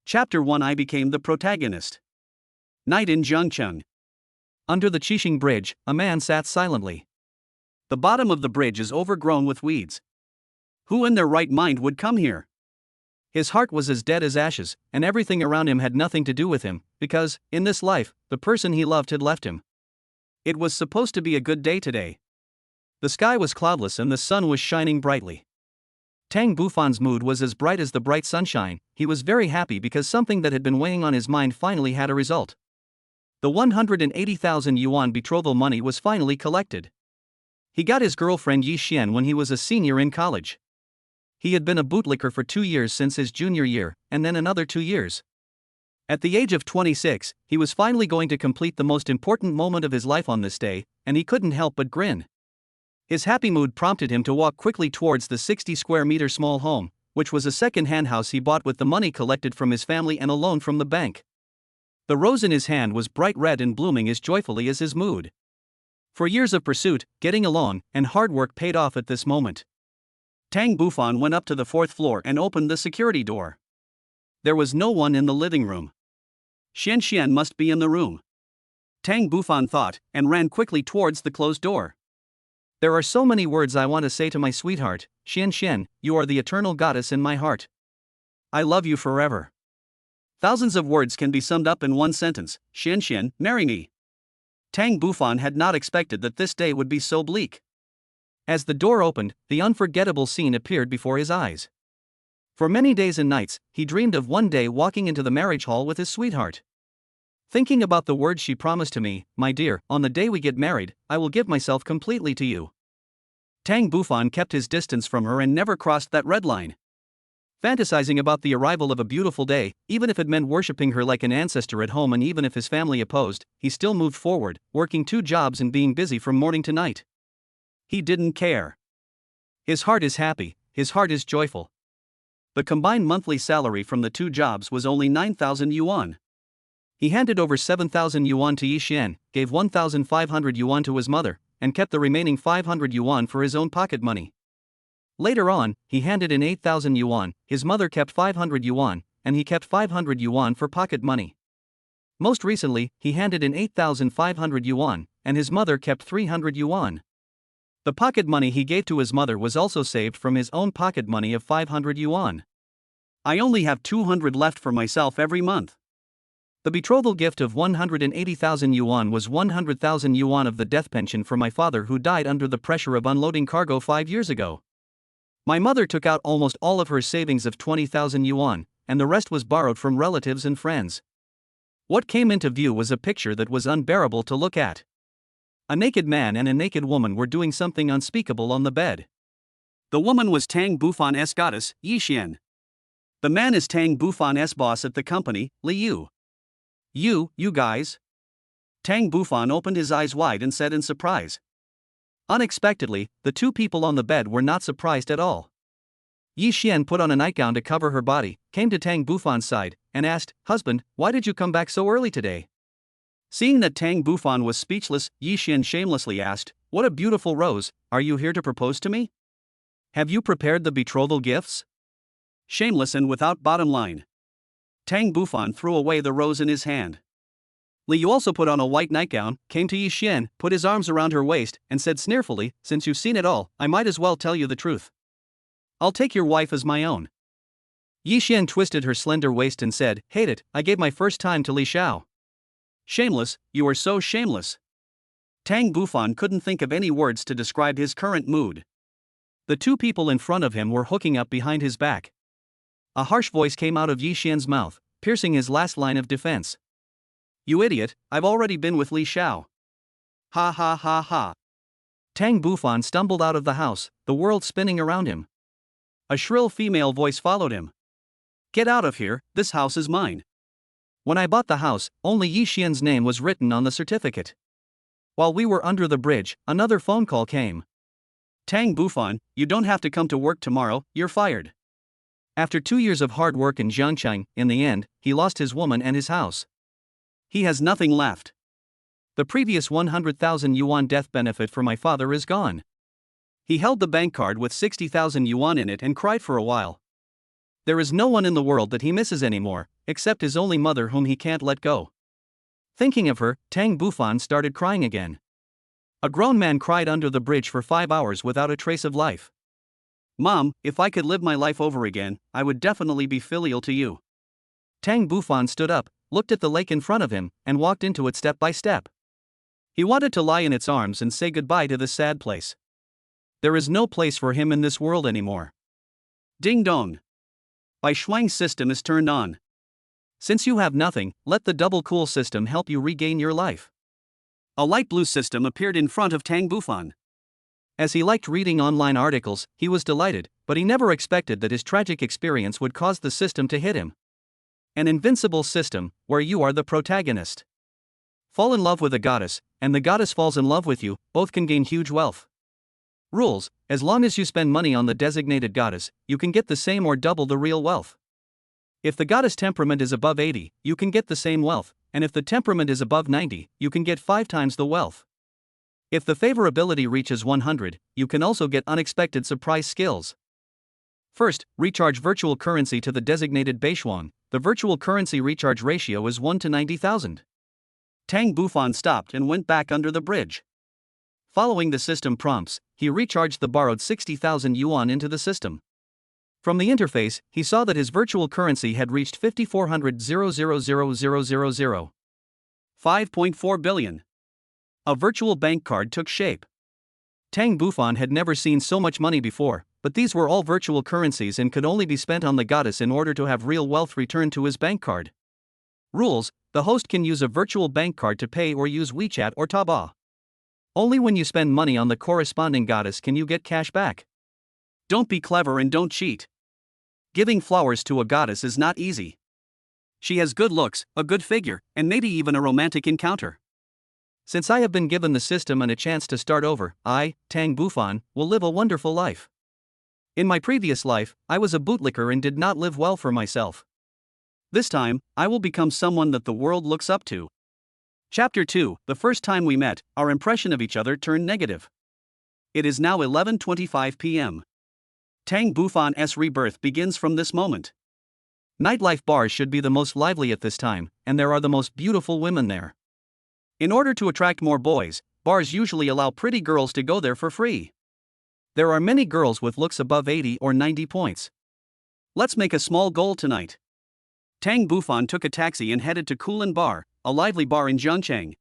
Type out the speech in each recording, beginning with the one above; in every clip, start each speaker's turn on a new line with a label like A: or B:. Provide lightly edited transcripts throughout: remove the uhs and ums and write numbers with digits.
A: Chapter 1 I became the protagonist. Night in Zhengcheng. Under the Qixing Bridge, a man sat silently. The bottom of the bridge is overgrown with weeds. Who in their right mind would come here? His heart was as dead as ashes, and everything around him had nothing to do with him, because, in this life, the person he loved had left him. It was supposed to be a good day today. The sky was cloudless and the sun was shining brightly. Tang Bufan's mood was as bright as the bright sunshine. He was very happy because something that had been weighing on his mind finally had a result. The 180,000 yuan betrothal money was finally collected. He got his girlfriend Yi Xian when he was a senior in college. He had been a bootlicker for 2 years since his junior year, and then another 2 years. At the age of 26, he was finally going to complete the most important moment of his life on this day, and he couldn't help but grin. His happy mood prompted him to walk quickly towards the 60 square meter small home, which was a second-hand house he bought with the money collected from his family and a loan from the bank. The rose in his hand was bright red and blooming as joyfully as his mood. For years of pursuit, getting along, and hard work paid off at this moment. Tang Bufan went up to the 4th floor and opened the security door. There was no one in the living room. Xian Xian must be in the room. Tang Bufan thought, and ran quickly towards the closed door. There are so many words I want to say to my sweetheart, Xian Xian, you are the eternal goddess in my heart. I love you forever. Thousands of words can be summed up in one sentence, Xian Xian, marry me. Tang Bufan had not expected that this day would be so bleak. As the door opened, the unforgettable scene appeared before his eyes. For many days and nights, he dreamed of one day walking into the marriage hall with his sweetheart. Thinking about the words she promised to me, my dear, on the day we get married, I will give myself completely to you. Tang Bufan kept his distance from her and never crossed that red line. Fantasizing about the arrival of a beautiful day, even if it meant worshipping her like an ancestor at home and even if his family opposed, he still moved forward, working 2 jobs and being busy from morning to night. He didn't care. His heart is happy, his heart is joyful. The combined monthly salary from the 2 jobs was only 9,000 yuan. He handed over 7,000 yuan to Yi Xian, gave 1,500 yuan to his mother, and kept the remaining 500 yuan for his own pocket money. Later on, he handed in 8,000 yuan, his mother kept 500 yuan, and he kept 500 yuan for pocket money. Most recently, he handed in 8,500 yuan, and his mother kept 300 yuan. The pocket money he gave to his mother was also saved from his own pocket money of 500 yuan. I only have 200 left for myself every month. The betrothal gift of 180,000 yuan was 100,000 yuan of the death pension for my father who died under the pressure of unloading cargo 5 years ago. My mother took out almost all of her savings of 20,000 yuan, and the rest was borrowed from relatives and friends. What came into view was a picture that was unbearable to look at. A naked man and a naked woman were doing something unspeakable on the bed. The woman was Tang Bufan's goddess, Yi Xian. The man is Tang Bufan's boss at the company, Liu. You guys? Tang Bufan opened his eyes wide and said in surprise. Unexpectedly, the 2 people on the bed were not surprised at all. Yi Xian put on a nightgown to cover her body, came to Tang Bufan's side, and asked, "Husband, why did you come back so early today?" Seeing that Tang Bufan was speechless, Yi Xian shamelessly asked, "What a beautiful rose, are you here to propose to me? Have you prepared the betrothal gifts?" Shameless and without bottom line. Tang Bufan threw away the rose in his hand. Liu also put on a white nightgown, came to Yi Xian, put his arms around her waist, and said sneerfully, "Since you've seen it all, I might as well tell you the truth. I'll take your wife as my own." Yi Xian twisted her slender waist and said, "Hate it, I gave my first time to Li Xiao." Shameless, you are so shameless. Tang Bufan couldn't think of any words to describe his current mood. The 2 people in front of him were hooking up behind his back. A harsh voice came out of Yi Xian's mouth, piercing his last line of defense. "You idiot, I've already been with Li Xiao." Ha ha ha ha. Tang Bufan stumbled out of the house, the world spinning around him. A shrill female voice followed him. "Get out of here, this house is mine. When I bought the house, only Yi Xian's name was written on the certificate. While we were under the bridge, another phone call came. Tang Bufan, you don't have to come to work tomorrow, you're fired." After 2 years of hard work in Zhengcheng, in the end, he lost his woman and his house. He has nothing left. The previous 100,000 yuan death benefit for my father is gone. He held the bank card with 60,000 yuan in it and cried for a while. There is no one in the world that he misses anymore, except his only mother whom he can't let go. Thinking of her, Tang Bufan started crying again. A grown man cried under the bridge for 5 hours without a trace of life. Mom, if I could live my life over again, I would definitely be filial to you. Tang Bufan stood up, looked at the lake in front of him, and walked into it step by step. He wanted to lie in its arms and say goodbye to this sad place. There is no place for him in this world anymore. Ding dong. Bai Shuang's system is turned on. Since you have nothing, let the double cool system help you regain your life. A light blue system appeared in front of Tang Bufan. As he liked reading online articles, he was delighted, but he never expected that his tragic experience would cause the system to hit him. An invincible system, where you are the protagonist. Fall in love with a goddess, and the goddess falls in love with you, both can gain huge wealth. Rules: as long as you spend money on the designated goddess, you can get the same or double the real wealth. If the goddess temperament is above 80, you can get the same wealth, and if the temperament is above 90, you can get 5 times the wealth. If the favorability reaches 100, you can also get unexpected surprise skills. First, recharge virtual currency to the designated Beishuang. The virtual currency recharge ratio is 1 to 90,000. Tang Bufan stopped and went back under the bridge. Following the system prompts, he recharged the borrowed 60,000 yuan into the system. From the interface, he saw that his virtual currency had reached 5,400,000,000. 5.4 billion. A virtual bank card took shape. Tang Bufan had never seen so much money before, but these were all virtual currencies and could only be spent on the goddess in order to have real wealth returned to his bank card. Rules: the host can use a virtual bank card to pay or use WeChat or Taobao. Only when you spend money on the corresponding goddess can you get cash back. Don't be clever and don't cheat. Giving flowers to a goddess is not easy. She has good looks, a good figure, and maybe even a romantic encounter. Since I have been given the system and a chance to start over, I, Tang Bufan, will live a wonderful life. In my previous life, I was a bootlicker and did not live well for myself. This time, I will become someone that the world looks up to. Chapter 2. The first time we met, our impression of each other turned negative. It is now 11:25 p.m. Tang Bufan's rebirth begins from this moment. Nightlife bars should be the most lively at this time, and there are the most beautiful women there. In order to attract more boys, bars usually allow pretty girls to go there for free. There are many girls with looks above 80 or 90 points. Let's make a small goal tonight. Tang Bufan took a taxi and headed to Kulan Bar, a lively bar in Zhangcheng.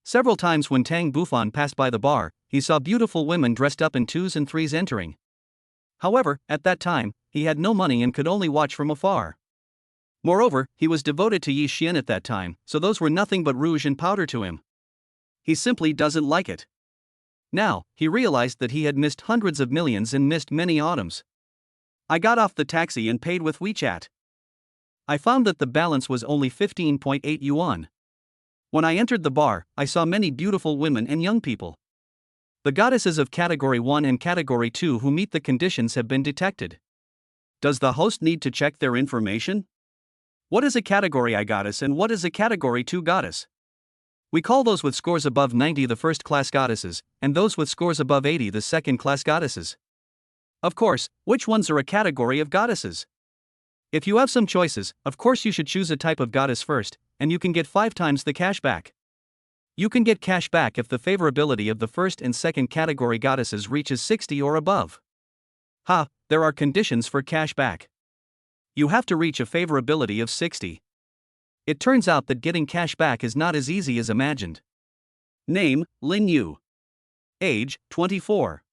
A: Several times when Tang Bufan passed by the bar, he saw beautiful women dressed up in 2s and 3s entering. However, at that time, he had no money and could only watch from afar. Moreover, he was devoted to Yi Xian at that time, so those were nothing but rouge and powder to him. He simply doesn't like it. Now, he realized that he had missed hundreds of millions and missed many autumns. I got off the taxi and paid with WeChat. I found that the balance was only 15.8 yuan. When I entered the bar, I saw many beautiful women and young people. The goddesses of Category 1 and Category 2 who meet the conditions have been detected. Does the host need to check their information? What is a Category I goddess and what is a Category 2 goddess? We call those with scores above 90 the first-class goddesses, and those with scores above 80 the second-class goddesses. Of course, which ones are a category of goddesses? If you have some choices, of course you should choose a type of goddess first, and you can get 5 times the cash back. You can get cash back if the favorability of the first and second category goddesses reaches 60 or above. There are conditions for cash back. You have to reach a favorability of 60. It turns out that getting cash back is not as easy as imagined. Name: Lin Yu. Age: 24.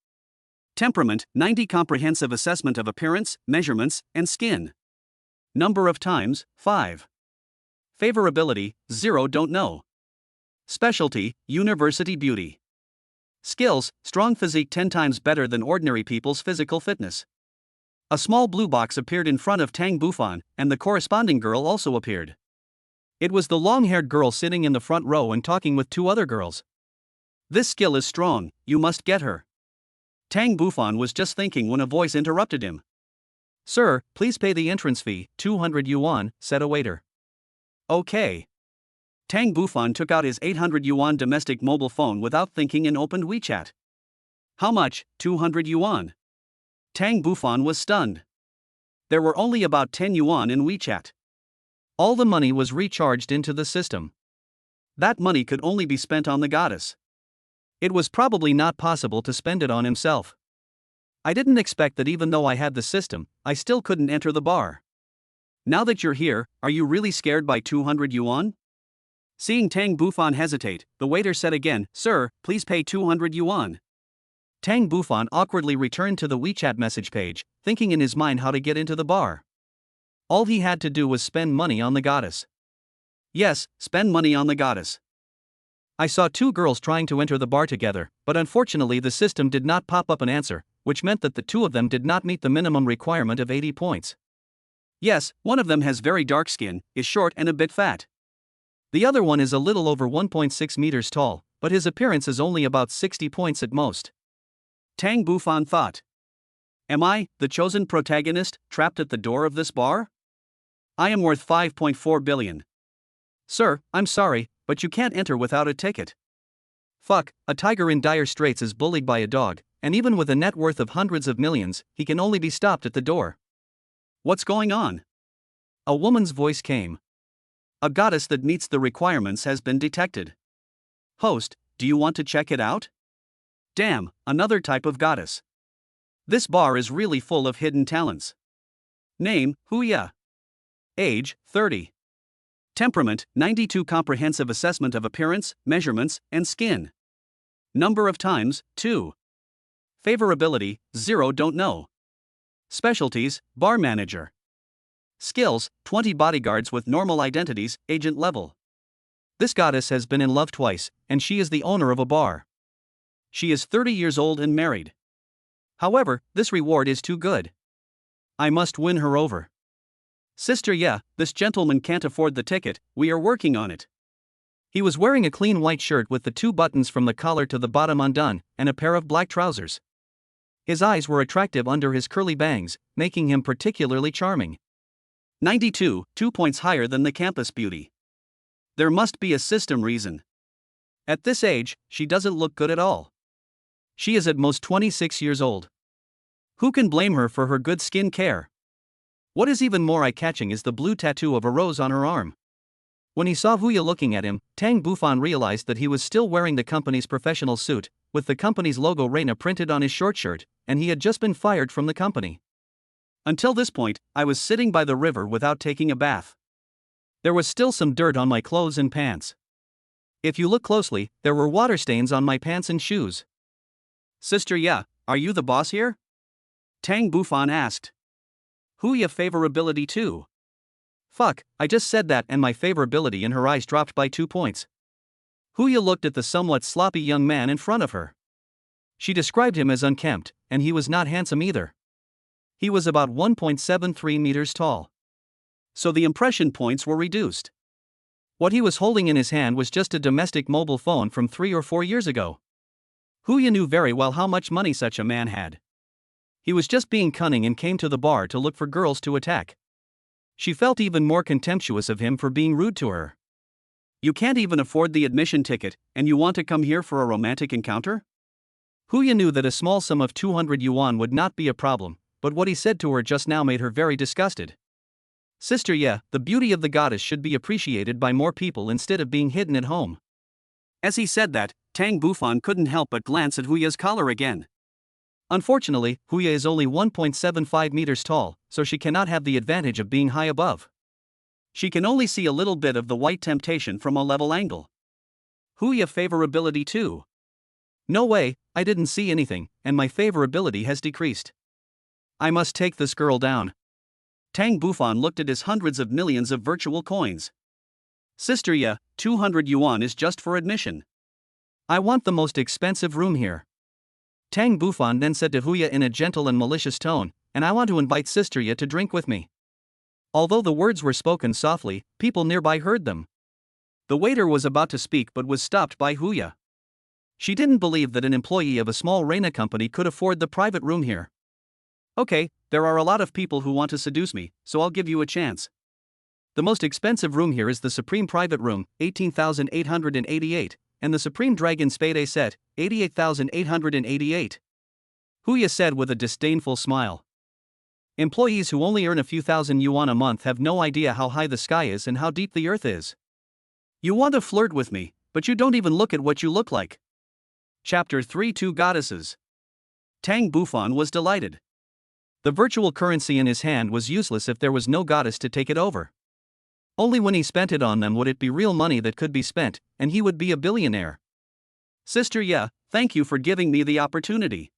A: Temperament: 90. Comprehensive assessment of appearance, measurements, and skin. Number of times: 5. Favorability: 0. Don't know. Specialty: university beauty. Skills: strong physique 10 times better than ordinary people's physical fitness. A small blue box appeared in front of Tang Bufan, and the corresponding girl also appeared. It was the long-haired girl sitting in the front row and talking with 2 other girls. This skill is strong, you must get her. Tang Bufan was just thinking when a voice interrupted him. Sir, please pay the entrance fee, 200 yuan, said a waiter. Okay. Tang Bufan took out his 800 yuan domestic mobile phone without thinking and opened WeChat. How much? 200 yuan. Tang Bufan was stunned. There were only about 10 yuan in WeChat. All the money was recharged into the system. That money could only be spent on the goddess. It was probably not possible to spend it on himself. I didn't expect that even though I had the system, I still couldn't enter the bar. Now that you're here, are you really scared by 200 yuan? Seeing Tang Bufan hesitate, the waiter said again, "Sir, please pay 200 yuan. Tang Bufan awkwardly returned to the WeChat message page, thinking in his mind how to get into the bar. All he had to do was spend money on the goddess. Yes, spend money on the goddess. I saw two girls trying to enter the bar together, but unfortunately the system did not pop up an answer, which meant that the two of them did not meet the minimum requirement of 80 points. Yes, one of them has very dark skin, is short and a bit fat. The other one is a little over 1.6 meters tall, but his appearance is only about 60 points at most." Tang Bufan thought. Am I, the chosen protagonist, trapped at the door of this bar? I am worth 5.4 billion. Sir, I'm sorry, but you can't enter without a ticket. Fuck, a tiger in dire straits is bullied by a dog, and even with a net worth of hundreds of millions, he can only be stopped at the door. What's going on? A woman's voice came. A goddess that meets the requirements has been detected. Host, do you want to check it out? Damn, another type of goddess. This bar is really full of hidden talents. Name, Huya. Age, 30. Temperament, 92. Comprehensive assessment of appearance, measurements, and skin. Number of times, 2. Favorability, 0. Don't know. Specialties, bar manager. Skills, 20 bodyguards with normal identities, agent level. This goddess has been in love twice, and she is the owner of a bar. She is 30 years old and married. However, this reward is too good. I must win her over. Sister, yeah, this gentleman can't afford the ticket, we are working on it. He was wearing a clean white shirt with the 2 buttons from the collar to the bottom undone, and a pair of black trousers. His eyes were attractive under his curly bangs, making him particularly charming. 92, 2 points higher than the campus beauty. There must be a system reason. At this age, she doesn't look good at all. She is at most 26 years old. Who can blame her for her good skin care? What is even more eye-catching is the blue tattoo of a rose on her arm. When he saw Huya looking at him, Tang Bufan realized that he was still wearing the company's professional suit, with the company's logo Reina printed on his short shirt, and he had just been fired from the company. Until this point, I was sitting by the river without taking a bath. There was still some dirt on my clothes and pants. If you look closely, there were water stains on my pants and shoes. Sister, yeah, are you the boss here? Tang Bufan asked. Huya favorability 2. Fuck, I just said that and my favorability in her eyes dropped by 2 points. Huya looked at the somewhat sloppy young man in front of her. She described him as unkempt, and he was not handsome either. He was about 1.73 meters tall. So the impression points were reduced. What he was holding in his hand was just a domestic mobile phone from 3 or 4 years ago. Huya knew very well how much money such a man had. He was just being cunning and came to the bar to look for girls to attack. She felt even more contemptuous of him for being rude to her. You can't even afford the admission ticket, and you want to come here for a romantic encounter? Huya knew that a small sum of 200 yuan would not be a problem, but what he said to her just now made her very disgusted. Sister, yeah, the beauty of the goddess should be appreciated by more people instead of being hidden at home. As he said that, Tang Bufan couldn't help but glance at Huya's collar again. Unfortunately, Huya is only 1.75 meters tall, so she cannot have the advantage of being high above. She can only see a little bit of the white temptation from a level angle. Huya favorability 2. No way, I didn't see anything, and my favorability has decreased. I must take this girl down. Tang Bufan looked at his hundreds of millions of virtual coins. Sister, yeah, 200 yuan is just for admission. I want the most expensive room here. Tang Bufan then said to Huya in a gentle and malicious tone, and I want to invite Sister Ya to drink with me. Although the words were spoken softly, people nearby heard them. The waiter was about to speak but was stopped by Huya. She didn't believe that an employee of a small Reina company could afford the private room here. Okay, there are a lot of people who want to seduce me, so I'll give you a chance. The most expensive room here is the Supreme Private Room, 18,888, and the Supreme Dragon Spade set, 88,888. Huya said with a disdainful smile. Employees who only earn a few thousand yuan a month have no idea how high the sky is and how deep the earth is. You want to flirt with me, but you don't even look at what you look like. Chapter 3: Two Goddesses. Tang Bufan was delighted. The virtual currency in his hand was useless if there was no goddess to take it over. Only when he spent it on them would it be real money that could be spent, and he would be a billionaire. Sister Ye, thank you for giving me the opportunity.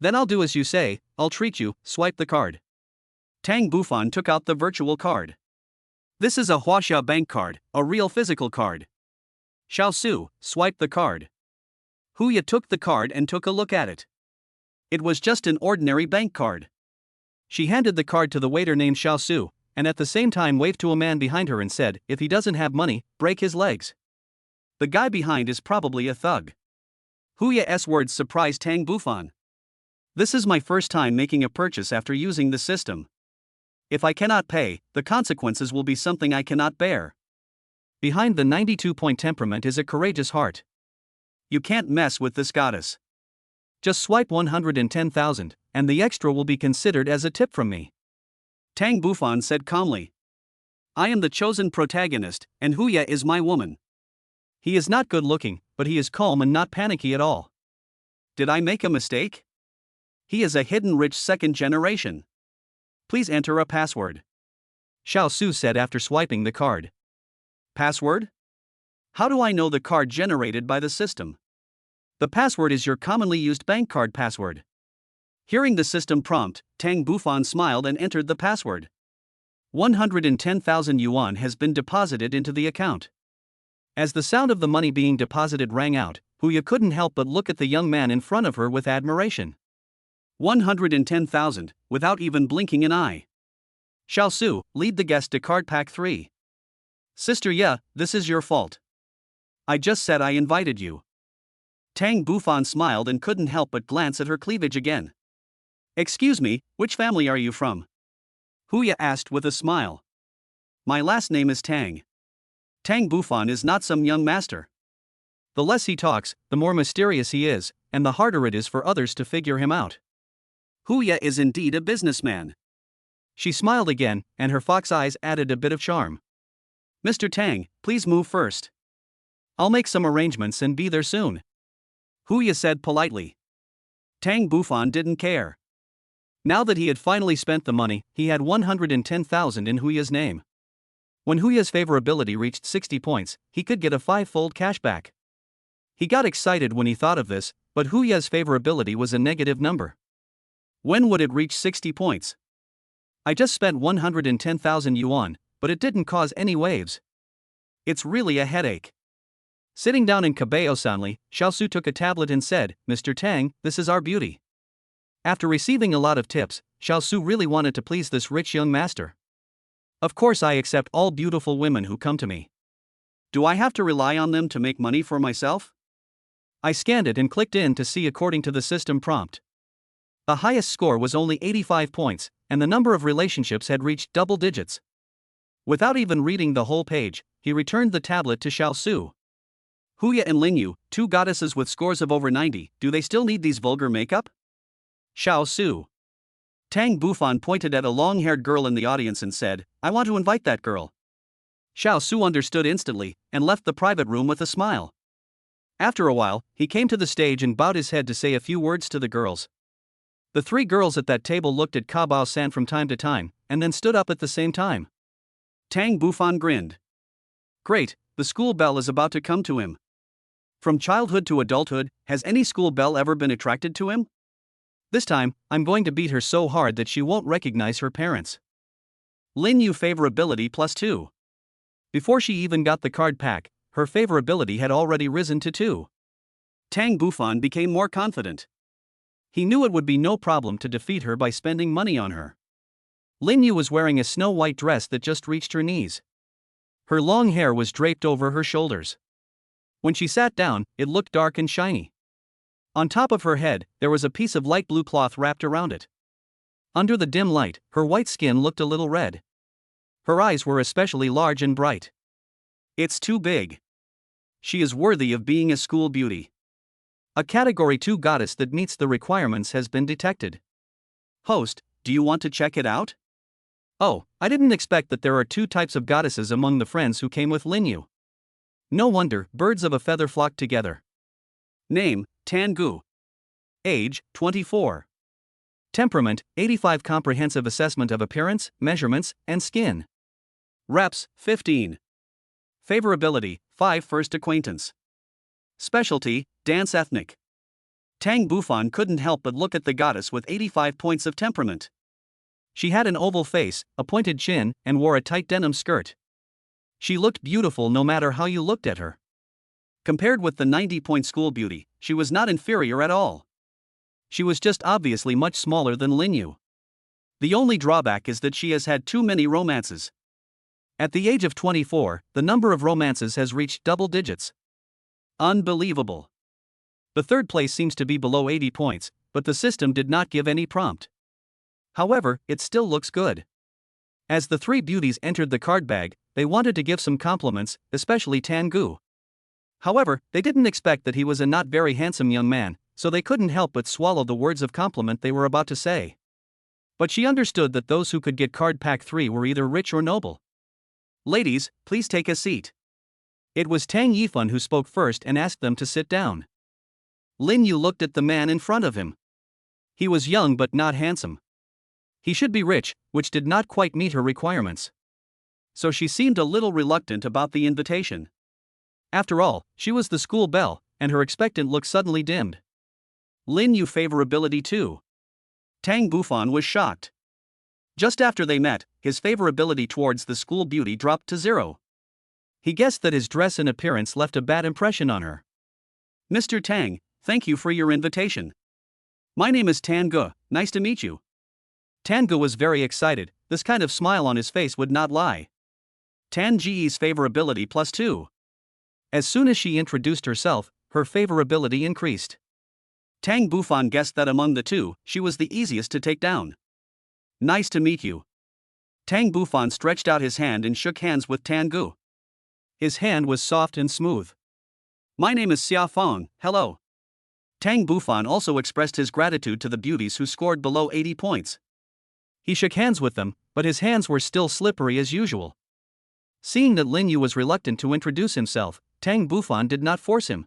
A: Then I'll do as you say, I'll treat you. Swipe the card. Tang Bufan took out the virtual card. This is a Huaxia bank card, a real physical card. Xiao Su swiped the card. Huya took the card and took a look at it. It was just an ordinary bank card. She handed the card to the waiter named Xiao Su, and at the same time waved to a man behind her and said, if he doesn't have money, break his legs. The guy behind is probably a thug. Huya's words surprised Tang Bufan. This is my first time making a purchase after using the system. If I cannot pay, the consequences will be something I cannot bear. Behind the 92-point temperament is a courageous heart. You can't mess with this goddess. Just swipe 110,000, and the extra will be considered as a tip from me. Tang Bufan said calmly. I am the chosen protagonist, and Huya is my woman. He is not good looking, but he is calm and not panicky at all. Did I make a mistake? He is a hidden rich second generation. Please enter a password. Xiao Su said after swiping the card. Password? How do I know the card generated by the system? The password is your commonly used bank card password. Hearing the system prompt, Tang Bufan smiled and entered the password. 110,000 yuan has been deposited into the account. As the sound of the money being deposited rang out, Huya couldn't help but look at the young man in front of her with admiration. 110,000, without even blinking an eye. Xiao Su, lead the guest to card pack 3. Sister Ye, this is your fault. I just said I invited you. Tang Bufan smiled and couldn't help but glance at her cleavage again. Excuse me, which family are you from? Huya asked with a smile. My last name is Tang. Tang Bufan is not some young master. The less he talks, the more mysterious he is, and the harder it is for others to figure him out. Huya is indeed a businessman. She smiled again, and her fox eyes added a bit of charm. Mr. Tang, please move first. I'll make some arrangements and be there soon. Huya said politely. Tang Bufan didn't care. Now that he had finally spent the money, he had 110,000 in Huya's name. When Huya's favorability reached 60 points, he could get a 5-fold cashback. He got excited when he thought of this, but Huya's favorability was a negative number. When would it reach 60 points? I just spent 110,000 yuan, but it didn't cause any waves. It's really a headache. Sitting down in Cabello-sanli, Xiao Su took a tablet and said, Mr. Tang, this is our beauty. After receiving a lot of tips, Xiao Su really wanted to please this rich young master. Of course I accept all beautiful women who come to me. Do I have to rely on them to make money for myself? I scanned it and clicked in to see according to the system prompt. The highest score was only 85 points, and the number of relationships had reached double digits. Without even reading the whole page, he returned the tablet to Xiao Su. Huya and Lingyu, two goddesses with scores of over 90, do they still need these vulgar makeup? Xiao Su. Tang Bufan pointed at a long-haired girl in the audience and said, I want to invite that girl. Xiao Su understood instantly, and left the private room with a smile. After a while, he came to the stage and bowed his head to say a few words to the girls. The 3 girls at that table looked at Ka Bao-san from time to time, and then stood up at the same time. Tang Bufan grinned. Great, the school belle is about to come to him. From childhood to adulthood, has any school belle ever been attracted to him? This time, I'm going to beat her so hard that she won't recognize her parents. Lingyu favorability +2. Before she even got the card pack, her favorability had already risen to 2. Tang Bufan became more confident. He knew it would be no problem to defeat her by spending money on her. Lingyu was wearing a snow-white dress that just reached her knees. Her long hair was draped over her shoulders. When she sat down, it looked dark and shiny. On top of her head, there was a piece of light blue cloth wrapped around it. Under the dim light, her white skin looked a little red. Her eyes were especially large and bright. It's too big. She is worthy of being a school beauty. A Category 2 goddess that meets the requirements has been detected. Host, do you want to check it out? Oh, I didn't expect that there are two types of goddesses among the friends who came with Lin Yu. No wonder, birds of a feather flock together. Name, Tangu. Age, 24. Temperament, 85. Comprehensive assessment of appearance, measurements, and skin. Reps, 15. Favorability, 5. First acquaintance. Specialty, dance ethnic. Tang Bufan couldn't help but look at the goddess with 85 points of temperament. She had an oval face, a pointed chin, and wore a tight denim skirt. She looked beautiful no matter how you looked at her. Compared with the 90-point school beauty, she was not inferior at all. She was just obviously much smaller than Lin Yu. The only drawback is that she has had too many romances. At the age of 24, the number of romances has reached double digits. Unbelievable. The third place seems to be below 80 points, but the system did not give any prompt. However, it still looks good. As the three beauties entered the card bag, they wanted to give some compliments, especially Tangu. However, they didn't expect that he was a not very handsome young man, so they couldn't help but swallow the words of compliment they were about to say. But she understood that those who could get card pack 3 were either rich or noble. Ladies, please take a seat. It was Tang Yifan who spoke first and asked them to sit down. Lin Yu looked at the man in front of him. He was young but not handsome. He should be rich, which did not quite meet her requirements. So she seemed a little reluctant about the invitation. After all, she was the school belle, and her expectant look suddenly dimmed. Lin Yu favorability 2. Tang Bufan was shocked. Just after they met, his favorability towards the school beauty dropped to 0. He guessed that his dress and appearance left a bad impression on her. Mr. Tang, thank you for your invitation. My name is Tangu, nice to meet you. Tangu was very excited, this kind of smile on his face would not lie. Tan Ji's favorability +2. As soon as she introduced herself, her favorability increased. Tang Bufan guessed that among the two, she was the easiest to take down. Nice to meet you. Tang Bufan stretched out his hand and shook hands with Tangu. His hand was soft and smooth. My name is Xia Feng, hello. Tang Bufan also expressed his gratitude to the beauties who scored below 80 points. He shook hands with them, but his hands were still slippery as usual. Seeing that Lin Yu was reluctant to introduce himself, Tang Bufan did not force him.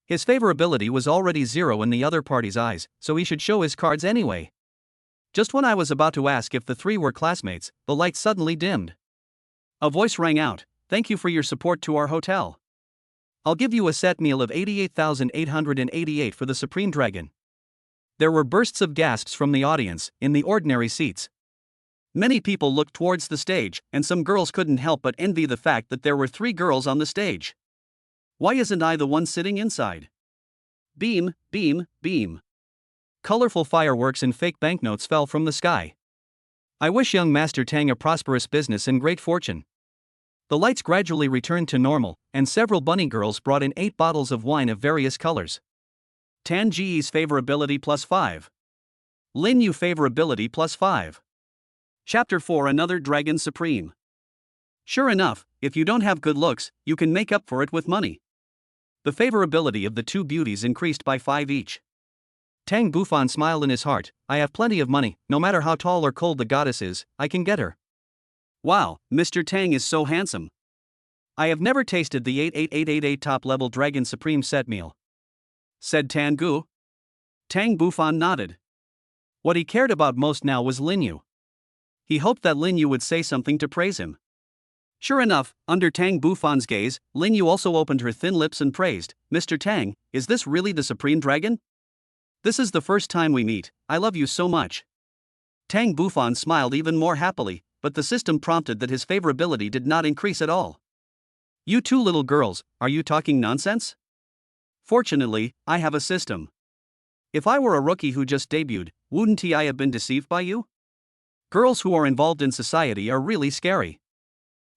A: His favorability was already 0 in the other party's eyes, so he should show his cards anyway. Just when I was about to ask if the three were classmates, the light suddenly dimmed. A voice rang out, "Thank you for your support to our hotel. I'll give you a set meal of 88,888 for the Supreme Dragon." There were bursts of gasps from the audience, in the ordinary seats. Many people looked towards the stage, and some girls couldn't help but envy the fact that there were 3 girls on the stage. Why isn't I the one sitting inside? Beam, beam, beam. Colorful fireworks and fake banknotes fell from the sky. I wish young Master Tang a prosperous business and great fortune. The lights gradually returned to normal, and several bunny girls brought in 8 bottles of wine of various colors. Tan Ji's favorability +5. Lin Yu favorability +5. Chapter 4 Another Dragon Supreme. Sure enough, if you don't have good looks, you can make up for it with money. The favorability of the two beauties increased by 5 each. Tang Bufan smiled in his heart, I have plenty of money, no matter how tall or cold the goddess is, I can get her. Wow, Mr. Tang is so handsome. I have never tasted the 88888 top-level Dragon Supreme set meal, said Tangu. Tang Bufan nodded. What he cared about most now was Lin Yu. He hoped that Lin Yu would say something to praise him. Sure enough, under Tang Bufan's gaze, Lin Yu also opened her thin lips and praised, Mr. Tang, is this really the Supreme Dragon? This is the first time we meet, I love you so much. Tang Bufan smiled even more happily, but the system prompted that his favorability did not increase at all. You two little girls, are you talking nonsense? Fortunately, I have a system. If I were a rookie who just debuted, wouldn't I have been deceived by you? Girls who are involved in society are really scary.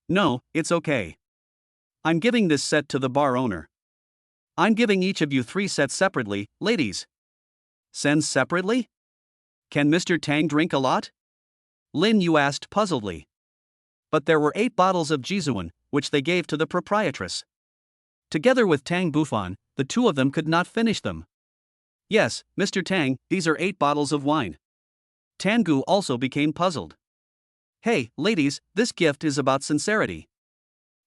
A: No, it's okay. I'm giving this set to the bar owner. I'm giving each of you 3 sets separately, ladies. Sends separately? Can Mr. Tang drink a lot? Lin Yu asked puzzledly. But there were 8 bottles of Jizuan, which they gave to the proprietress. Together with Tang Bufan, the two of them could not finish them. Yes, Mr. Tang, these are 8 bottles of wine. Tangu also became puzzled. Hey, ladies, this gift is about sincerity.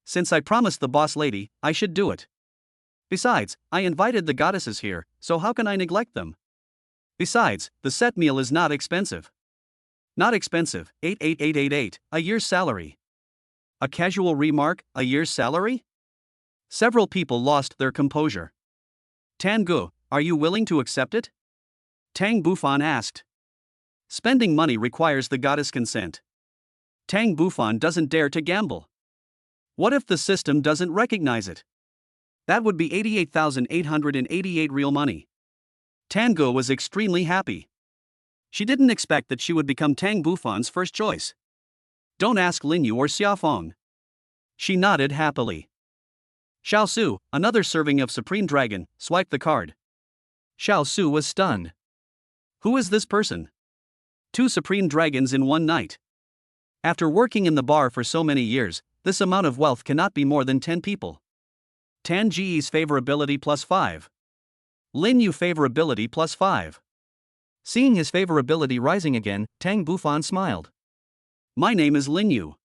A: Since I promised the boss lady, I should do it. Besides, I invited the goddesses here, so how can I neglect them? Besides, the set meal is not expensive. Not expensive, 88888, a year's salary. A casual remark, a year's salary? Several people lost their composure. Tangu, are you willing to accept it? Tang Bufan asked. Spending money requires the goddess' consent. Tang Bufan doesn't dare to gamble. What if the system doesn't recognize it? That would be 88,888 real money. Tangu was extremely happy. She didn't expect that she would become Tang Bufan's first choice. Don't ask Linyu or Xiaofeng. She nodded happily. Xiao Su, another serving of Supreme Dragon, swiped the card. Xiao Su was stunned. Who is this person? 2 Supreme Dragons in one night. After working in the bar for so many years, this amount of wealth cannot be more than 10 people. Tan Ji's favorability +5. Lin Yu favorability +5. Seeing his favorability rising again, Tang Bufan smiled. My name is Lin Yu.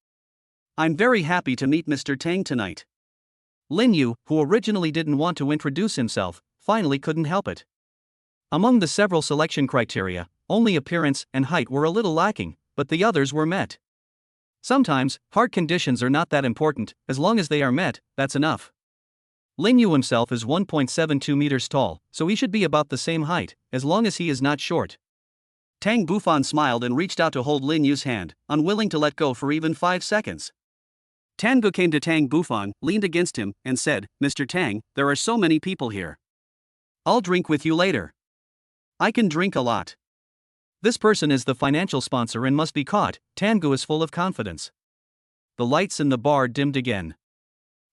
A: I'm very happy to meet Mr. Tang tonight. Lin Yu, who originally didn't want to introduce himself, finally couldn't help it. Among the several selection criteria, only appearance and height were a little lacking, but the others were met. Sometimes, hard conditions are not that important, as long as they are met, that's enough. Lin Yu himself is 1.72 meters tall, so he should be about the same height, as long as he is not short. Tang Bufan smiled and reached out to hold Lin Yu's hand, unwilling to let go for even 5 seconds. Tangu came to Tang Bufan, leaned against him, and said, Mr. Tang, there are so many people here. I'll drink with you later. I can drink a lot. This person is the financial sponsor and must be caught. Tangu is full of confidence. The lights in the bar dimmed again.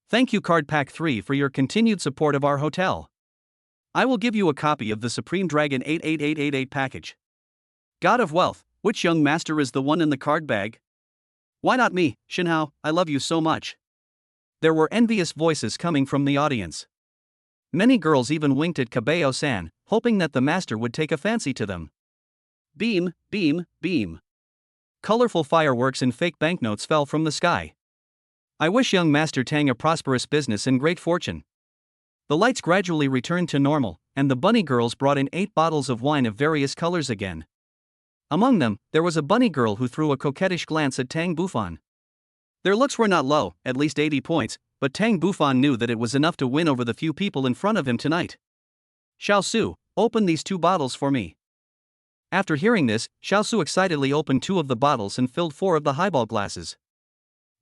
A: Thank you Card Pack 3 for your continued support of our hotel. I will give you a copy of the Supreme Dragon 88888 package. God of Wealth, which young master is the one in the card bag? Why not me, Shinhao, I love you so much. There were envious voices coming from the audience. Many girls even winked at Cabello-san, hoping that the master would take a fancy to them. Beam, beam, beam. Colorful fireworks and fake banknotes fell from the sky. I wish young Master Tang a prosperous business and great fortune. The lights gradually returned to normal, and the bunny girls brought in 8 bottles of wine of various colors again. Among them, there was a bunny girl who threw a coquettish glance at Tang Bufan. Their looks were not low, at least 80 points, but Tang Bufan knew that it was enough to win over the few people in front of him tonight. Xiao Su, open these 2 bottles for me. After hearing this, Xiao Su excitedly opened 2 of the bottles and filled 4 of the highball glasses.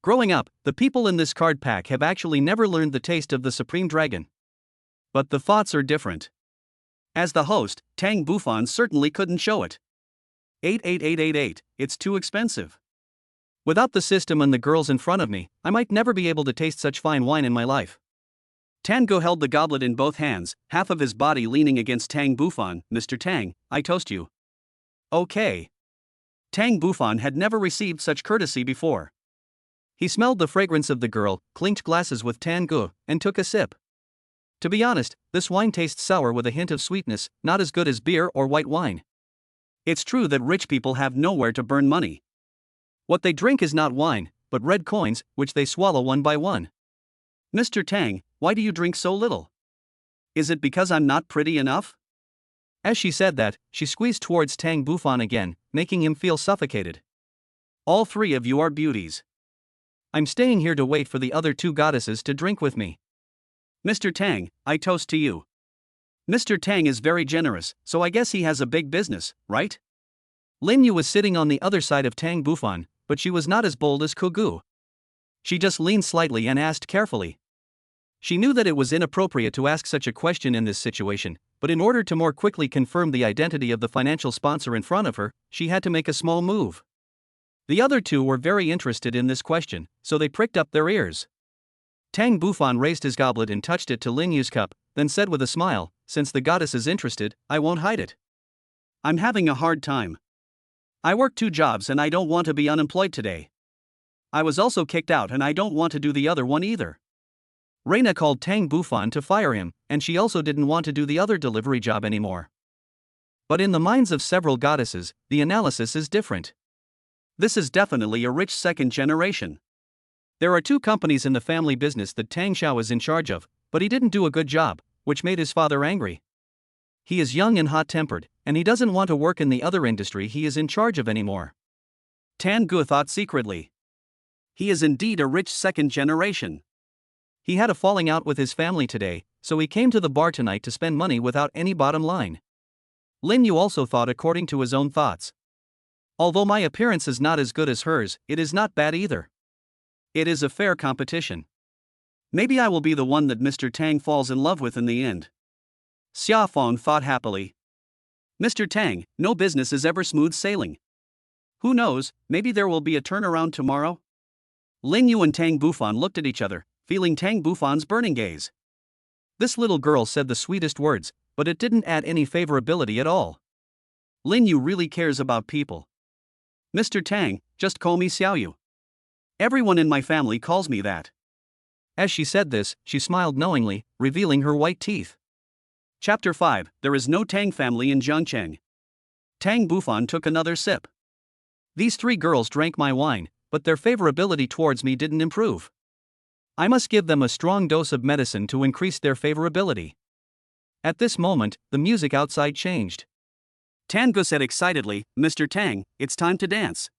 A: Growing up, the people in this card pack have actually never learned the taste of the Supreme Dragon. But the thoughts are different. As the host, Tang Bufan certainly couldn't show it. 88888, it's too expensive. Without the system and the girls in front of me, I might never be able to taste such fine wine in my life. Tango held the goblet in both hands, half of his body leaning against Tang Bufan. Mr. Tang, I toast you. Okay. Tang Bufan had never received such courtesy before. He smelled the fragrance of the girl, clinked glasses with Tangu, and took a sip. To be honest, this wine tastes sour with a hint of sweetness, not as good as beer or white wine. It's true that rich people have nowhere to burn money. What they drink is not wine, but red coins, which they swallow one by one. Mr. Tang, why do you drink so little? Is it because I'm not pretty enough? As she said that, she squeezed towards Tang Bufan again, making him feel suffocated. All 3 of you are beauties. I'm staying here to wait for the other 2 goddesses to drink with me. Mr. Tang, I toast to you. Mr. Tang is very generous, so I guess he has a big business, right? Lin Yu was sitting on the other side of Tang Bufan, but she was not as bold as Kugu. She just leaned slightly and asked carefully. She knew that it was inappropriate to ask such a question in this situation, but in order to more quickly confirm the identity of the financial sponsor in front of her, she had to make a small move. The other 2 were very interested in this question, so they pricked up their ears. Tang Bufan raised his goblet and touched it to Lin Yu's cup, then said with a smile, since the goddess is interested, I won't hide it. I'm having a hard time. I work 2 jobs and I don't want to be unemployed today. I was also kicked out and I don't want to do the other one either. Reina called Tang Bufan to fire him, and she also didn't want to do the other delivery job anymore. But in the minds of several goddesses, the analysis is different. This is definitely a rich second generation. There are two companies in the family business that Tang Xiao is in charge of, but he didn't do a good job, which made his father angry. He is young and hot-tempered, and he doesn't want to work in the other industry he is in charge of anymore. Tan Gu thought secretly. He is indeed a rich second generation. He had a falling out with his family today, so he came to the bar tonight to spend money without any bottom line. Lin Yu also thought according to his own thoughts. Although my appearance is not as good as hers, it is not bad either. It is a fair competition. Maybe I will be the one that Mr. Tang falls in love with in the end. Xia Fong thought happily. Mr. Tang, no business is ever smooth sailing. Who knows, maybe there will be a turnaround tomorrow? Lin Yu and Tang Bufan looked at each other, feeling Tang Bufan's burning gaze. This little girl said the sweetest words, but it didn't add any favorability at all. Lin Yu really cares about people. Mr. Tang, just call me Xiao Yu. Everyone in my family calls me that. As she said this, she smiled knowingly, revealing her white teeth. Chapter 5, There is no Tang family in Zhangcheng. Tang Bufan took another sip. These three girls drank my wine, but their favorability towards me didn't improve. I must give them a strong dose of medicine to increase their favorability. At this moment, the music outside changed. Tan Gu said excitedly, Mr. Tang, it's time to dance.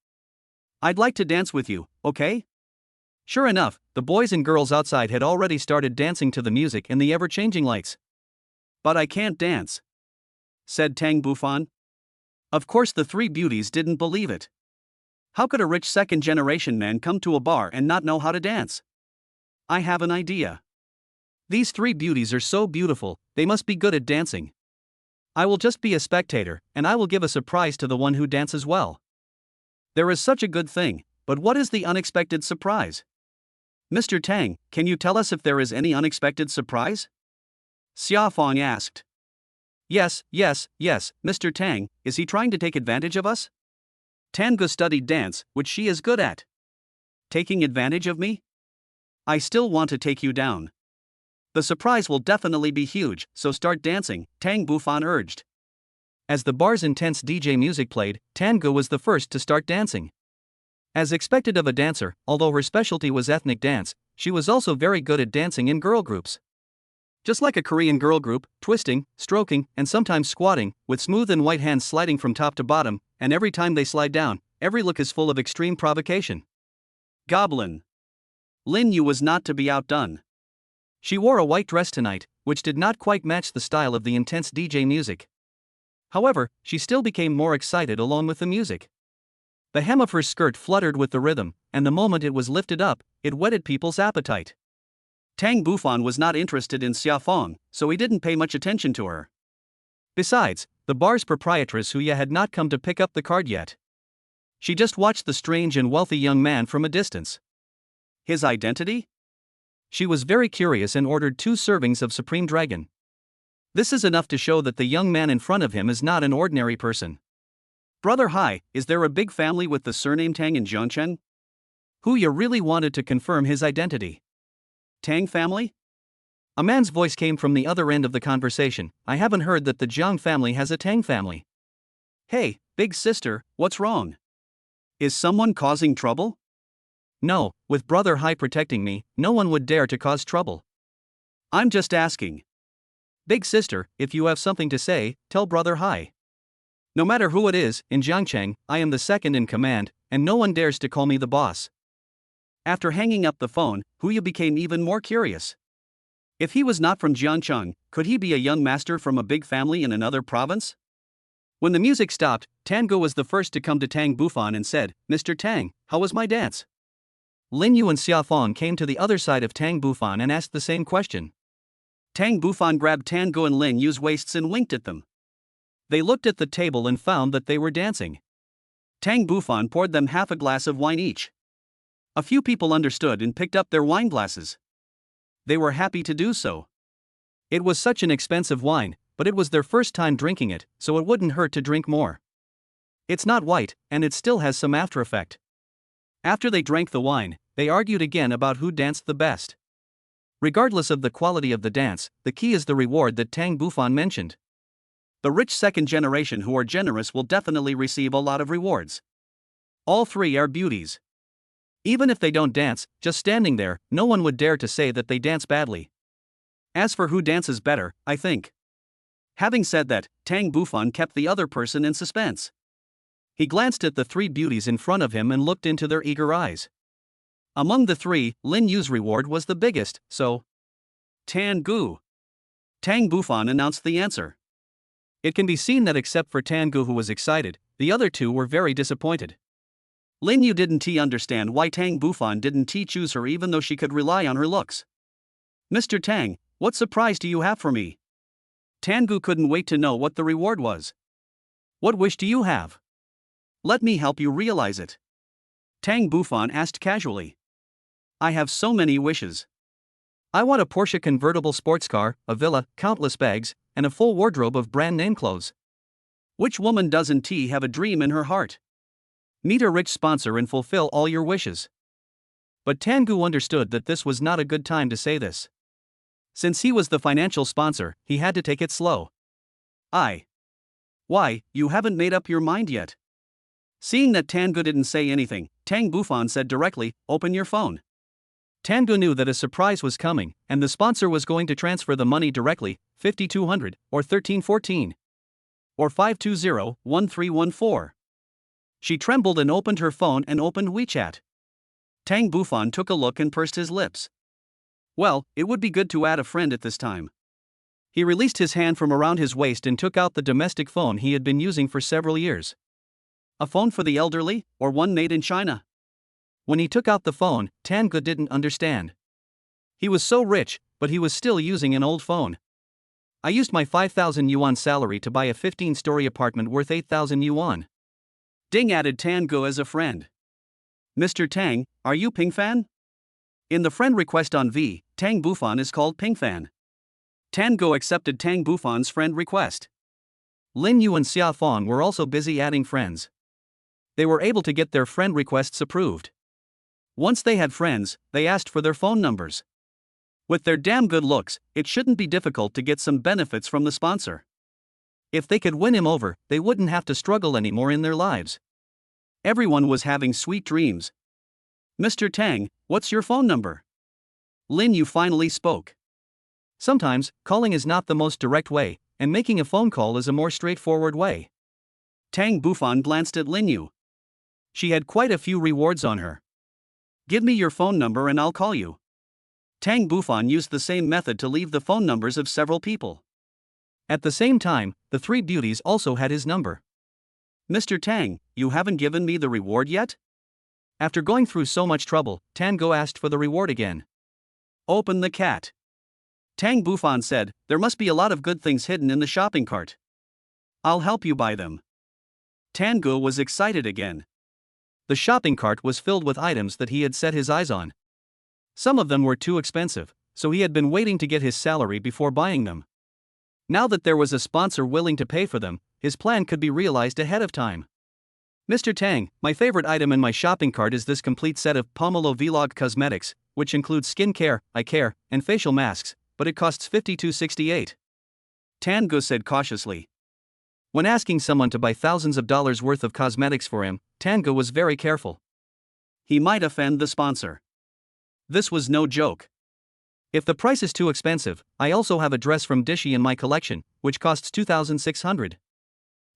A: I'd like to dance with you, okay? Sure enough, the boys and girls outside had already started dancing to the music in the ever-changing lights. But I can't dance, said Tang Bufan. Of course the three beauties didn't believe it. How could a rich second-generation man come to a bar and not know how to dance? I have an idea. These three beauties are so beautiful, they must be good at dancing. I will just be a spectator, and I will give a surprise to the one who dances well. There is such a good thing, but what is the unexpected surprise? Mr. Tang, can you tell us if there is any unexpected surprise? Xia Fong asked. Yes, Mr. Tang, is he trying to take advantage of us? Tan Gu studied dance, which she is good at. Taking advantage of me? I still want to take you down. The surprise will definitely be huge, so start dancing, Tang Bufan urged. As the bar's intense DJ music played, Tan Gu was the first to start dancing. As expected of a dancer, although her specialty was ethnic dance, she was also very good at dancing in girl groups. Just like a Korean girl group, twisting, stroking, and sometimes squatting, with smooth and white hands sliding from top to bottom, and every time they slide down, every look is full of extreme provocation. Goblin. Lin Yu was not to be outdone. She wore a white dress tonight, which did not quite match the style of the intense DJ music. However, she still became more excited along with the music. The hem of her skirt fluttered with the rhythm, and the moment it was lifted up, it whetted people's appetite. Tang Bufan was not interested in Xia Fong, so he didn't pay much attention to her. Besides, the bar's proprietress Huya had not come to pick up the card yet. She just watched the strange and wealthy young man from a distance. His identity? She was very curious and ordered 2 servings of Supreme Dragon. This is enough to show that the young man in front of him is not an ordinary person. Brother Hai, is there a big family with the surname Tang in Zhangcheng? Huya really wanted to confirm his identity. Tang family? A man's voice came from the other end of the conversation. I haven't heard that the Jiang family has a Tang family. Hey, big sister, what's wrong? Is someone causing trouble? No, with Brother Hai protecting me, no one would dare to cause trouble. I'm just asking. Big sister, if you have something to say, tell Brother Hai. No matter who it is, in Zhangcheng, I am the second in command, and no one dares to call me the boss. After hanging up the phone, Huya became even more curious. If he was not from Jiangcheng, could he be a young master from a big family in another province? When the music stopped, Tan Gu was the first to come to Tang Bufan and said, Mr. Tang, how was my dance? Lin Yu and Xia Fong came to the other side of Tang Bufan and asked the same question. Tang Bufan grabbed Tan Gu and Lin Yu's waists and winked at them. They looked at the table and found that they were dancing. Tang Bufan poured them half a glass of wine each. A few people understood and picked up their wine glasses. They were happy to do so. It was such an expensive wine, but it was their first time drinking it, so it wouldn't hurt to drink more. It's not white, and it still has some after effect. After they drank the wine, they argued again about who danced the best. Regardless of the quality of the dance, the key is the reward that Tang Bufan mentioned. The rich second generation who are generous will definitely receive a lot of rewards. All three are beauties. Even if they don't dance, just standing there, no one would dare to say that they dance badly. As for who dances better, I think. Having said that, Tang Bufan kept the other person in suspense. He glanced at the three beauties in front of him and looked into their eager eyes. Among the three, Lin Yu's reward was the biggest, so. Tan Gu. Tang Bufan announced the answer. It can be seen that except for Tan Gu, who was excited, the other two were very disappointed. Lin Yu didn't understand why Tang Bufan didn't choose her even though she could rely on her looks. Mr. Tang, what surprise do you have for me? Tan Gu couldn't wait to know what the reward was. What wish do you have? Let me help you realize it. Tang Bufan asked casually. I have so many wishes. I want a Porsche convertible sports car, a villa, countless bags, and a full wardrobe of brand name clothes. Which woman doesn't have a dream in her heart? Meet a rich sponsor and fulfill all your wishes. But Tan Gu understood that this was not a good time to say this. Since he was the financial sponsor, he had to take it slow. Why, you haven't made up your mind yet? Seeing that Tan Gu didn't say anything, Tang Bufan said directly, open your phone. Tan Gu knew that a surprise was coming, and the sponsor was going to transfer the money directly, 5200, or 1314. Or 520-1314. She trembled and opened her phone and opened WeChat. Tang Bufan took a look and pursed his lips. Well, it would be good to add a friend at this time. He released his hand from around his waist and took out the domestic phone he had been using for several years. A phone for the elderly, or one made in China? When he took out the phone, Tan Gu didn't understand. He was so rich, but he was still using an old phone. I used my 5,000 yuan salary to buy a 15-story apartment worth 8,000 yuan. Ding, added Tan Gu as a friend. Mr. Tang, are you Ping Fan? In the friend request on V, Tang Bufan is called Ping Fan. Tan Gu accepted Tang Bufan's friend request. Lin Yu and Xia Fong were also busy adding friends. They were able to get their friend requests approved. Once they had friends, they asked for their phone numbers. With their damn good looks, it shouldn't be difficult to get some benefits from the sponsor. If they could win him over, they wouldn't have to struggle anymore in their lives. Everyone was having sweet dreams. Mr. Tang, what's your phone number? Lin Yu finally spoke. Sometimes, calling is not the most direct way, and making a phone call is a more straightforward way. Tang Bufan glanced at Lin Yu. She had quite a few rewards on her. Give me your phone number and I'll call you. Tang Bufan used the same method to leave the phone numbers of several people. At the same time, the three beauties also had his number. Mr. Tang, you haven't given me the reward yet? After going through so much trouble, Tan Gu asked for the reward again. Open the cat. Tang Bufan said, there must be a lot of good things hidden in the shopping cart. I'll help you buy them. Tan Gu was excited again. The shopping cart was filled with items that he had set his eyes on. Some of them were too expensive, so he had been waiting to get his salary before buying them. Now that there was a sponsor willing to pay for them, his plan could be realized ahead of time. Mr. Tang, my favorite item in my shopping cart is this complete set of Pomelo Vlog cosmetics, which includes skin care, eye care, and facial masks, but it costs 52.68. Tan Gu said cautiously. When asking someone to buy thousands of dollars worth of cosmetics for him, Tan Gu was very careful. He might offend the sponsor. This was no joke. If the price is too expensive, I also have a dress from Dishi in my collection, which costs 2,600.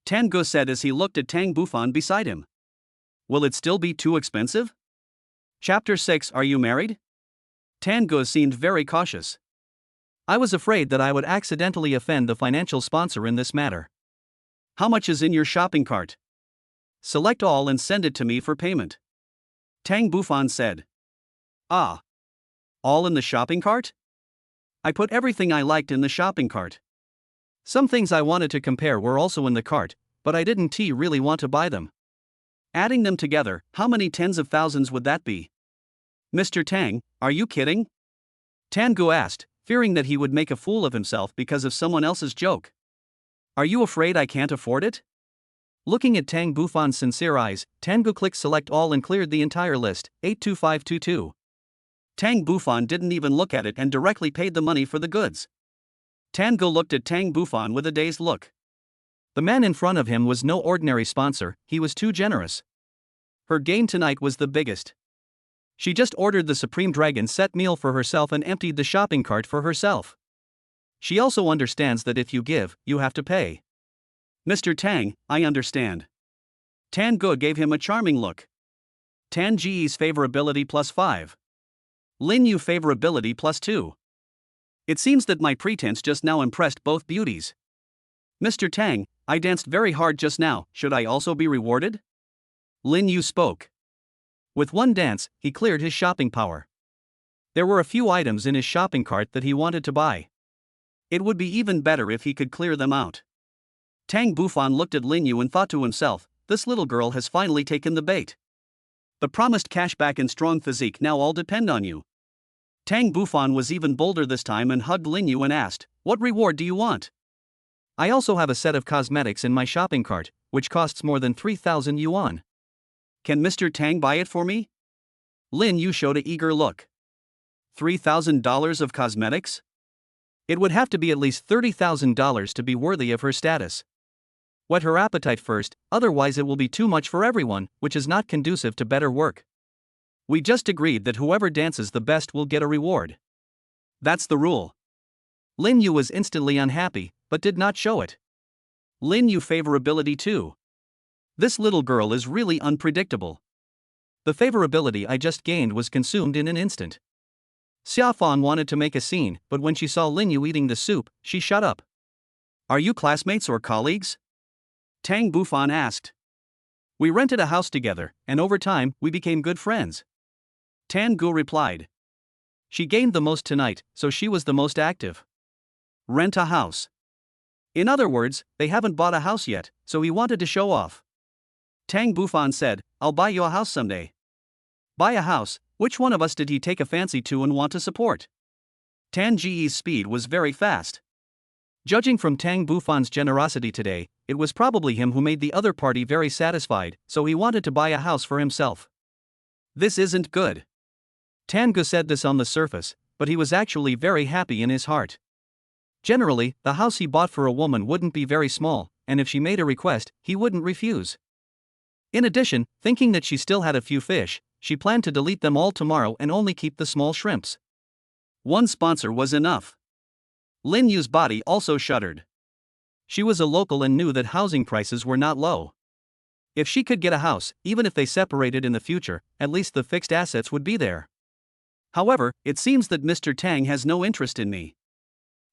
A: Tan Gu said as he looked at Tang Bufan beside him. Will it still be too expensive? Chapter 6. Are you married? Tan Gu seemed very cautious. I was afraid that I would accidentally offend the financial sponsor in this matter. How much is in your shopping cart? Select all and send it to me for payment. Tang Bufan said. Ah. All in the shopping cart? I put everything I liked in the shopping cart. Some things I wanted to compare were also in the cart, but I didn't really want to buy them. Adding them together, how many tens of thousands would that be? Mr. Tang, are you kidding? Tan Gu asked, fearing that he would make a fool of himself because of someone else's joke. Are you afraid I can't afford it? Looking at Tang Bufan's sincere eyes, Tan Gu clicked select all and cleared the entire list, 82522. Tang Bufan didn't even look at it and directly paid the money for the goods. Tan Gu looked at Tang Bufan with a dazed look. The man in front of him was no ordinary sponsor, he was too generous. Her gain tonight was the biggest. She just ordered the Supreme Dragon set meal for herself and emptied the shopping cart for herself. She also understands that if you give, you have to pay. Mr. Tang, I understand. Tan Ge gave him a charming look. Tan Ge's favorability +5. Lin Yu favorability +2. It seems that my pretense just now impressed both beauties. Mr. Tang, I danced very hard just now, should I also be rewarded? Lin Yu spoke. With one dance, he cleared his shopping power. There were a few items in his shopping cart that he wanted to buy. It would be even better if he could clear them out. Tang Bufan looked at Lin Yu and thought to himself, this little girl has finally taken the bait. The promised cashback and strong physique now all depend on you. Tang Bufan was even bolder this time and hugged Lin Yu and asked, what reward do you want? I also have a set of cosmetics in my shopping cart, which costs more than 3,000 yuan. Can Mr. Tang buy it for me? Lin Yu showed an eager look. $3,000 of cosmetics? It would have to be at least $30,000 to be worthy of her status. Whet her appetite first, otherwise it will be too much for everyone, which is not conducive to better work. We just agreed that whoever dances the best will get a reward. That's the rule. Lin Yu was instantly unhappy, but did not show it. Lin Yu favorability 2. This little girl is really unpredictable. The favorability I just gained was consumed in an instant. Xia Fan wanted to make a scene, but when she saw Lin Yu eating the soup, she shut up. Are you classmates or colleagues? Tang Bufan asked. We rented a house together, and over time, we became good friends. Tan Gu replied. She gained the most tonight, so she was the most active. Rent a house. In other words, they haven't bought a house yet, so he wanted to show off. Tang Bufan said, I'll buy you a house someday. Buy a house, which one of us did he take a fancy to and want to support? Tan Ji's speed was very fast. Judging from Tang Bufan's generosity today, it was probably him who made the other party very satisfied, so he wanted to buy a house for himself. This isn't good. Tan Ge said this on the surface, but he was actually very happy in his heart. Generally, the house he bought for a woman wouldn't be very small, and if she made a request, he wouldn't refuse. In addition, thinking that she still had a few fish, she planned to delete them all tomorrow and only keep the small shrimps. One sponsor was enough. Lin Yu's body also shuddered. She was a local and knew that housing prices were not low. If she could get a house, even if they separated in the future, at least the fixed assets would be there. However, it seems that Mr. Tang has no interest in me.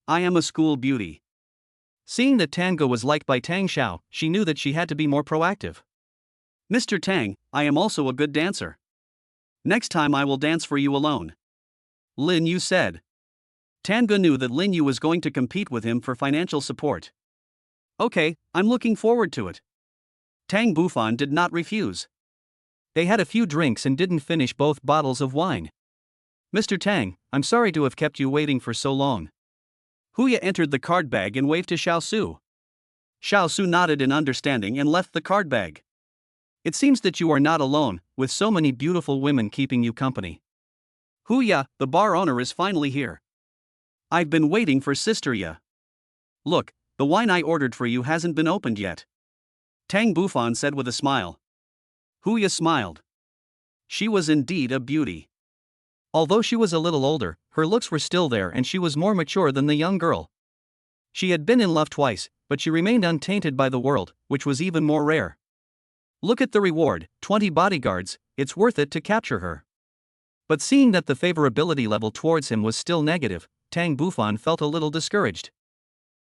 A: I am a school beauty. Seeing that Tan Ge was liked by Tang Xiao, she knew that she had to be more proactive. Mr. Tang, I am also a good dancer. Next time I will dance for you alone. Lin Yu said. Tan Ge knew that Lin Yu was going to compete with him for financial support. Okay, I'm looking forward to it. Tang Bufan did not refuse. They had a few drinks and didn't finish both bottles of wine. Mr. Tang, I'm sorry to have kept you waiting for so long. Huya entered the card bag and waved to Xiao Su. Xiao Su nodded in understanding and left the card bag. It seems that you are not alone, with so many beautiful women keeping you company. Huya, the bar owner is finally here. I've been waiting for Sister Ya. Look, the wine I ordered for you hasn't been opened yet. Tang Bufan said with a smile. Huya smiled. She was indeed a beauty. Although she was a little older, her looks were still there and she was more mature than the young girl. She had been in love twice, but she remained untainted by the world, which was even more rare. Look at the reward, 20 bodyguards, it's worth it to capture her. But seeing that the favorability level towards him was still negative, Tang Bufan felt a little discouraged.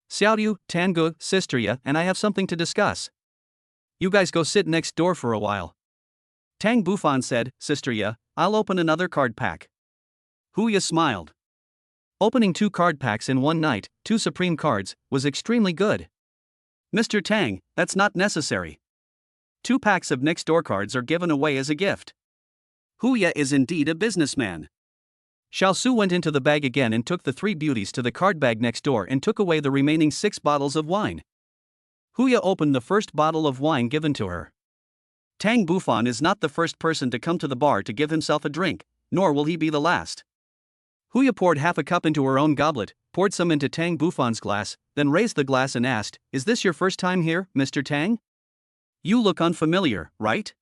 A: Xiaoyu, Tan Ge, Sister Ya, and I have something to discuss. You guys go sit next door for a while. Tang Bufan said, Sister Ya, I'll open another card pack. Huya smiled. Opening 2 card packs in one night, 2 supreme cards, was extremely good. Mr. Tang, that's not necessary. 2 packs of next door cards are given away as a gift. Huya is indeed a businessman. Xiao Su went into the bag again and took the 3 beauties to the card bag next door and took away the remaining 6 bottles of wine. Huya opened the first bottle of wine given to her. Tang Bufan is not the first person to come to the bar to give himself a drink, nor will he be the last. Huya poured half a cup into her own goblet, poured some into Tang Bufan's glass, then raised the glass and asked, "Is this your first time here, Mr. Tang? You look unfamiliar, right?"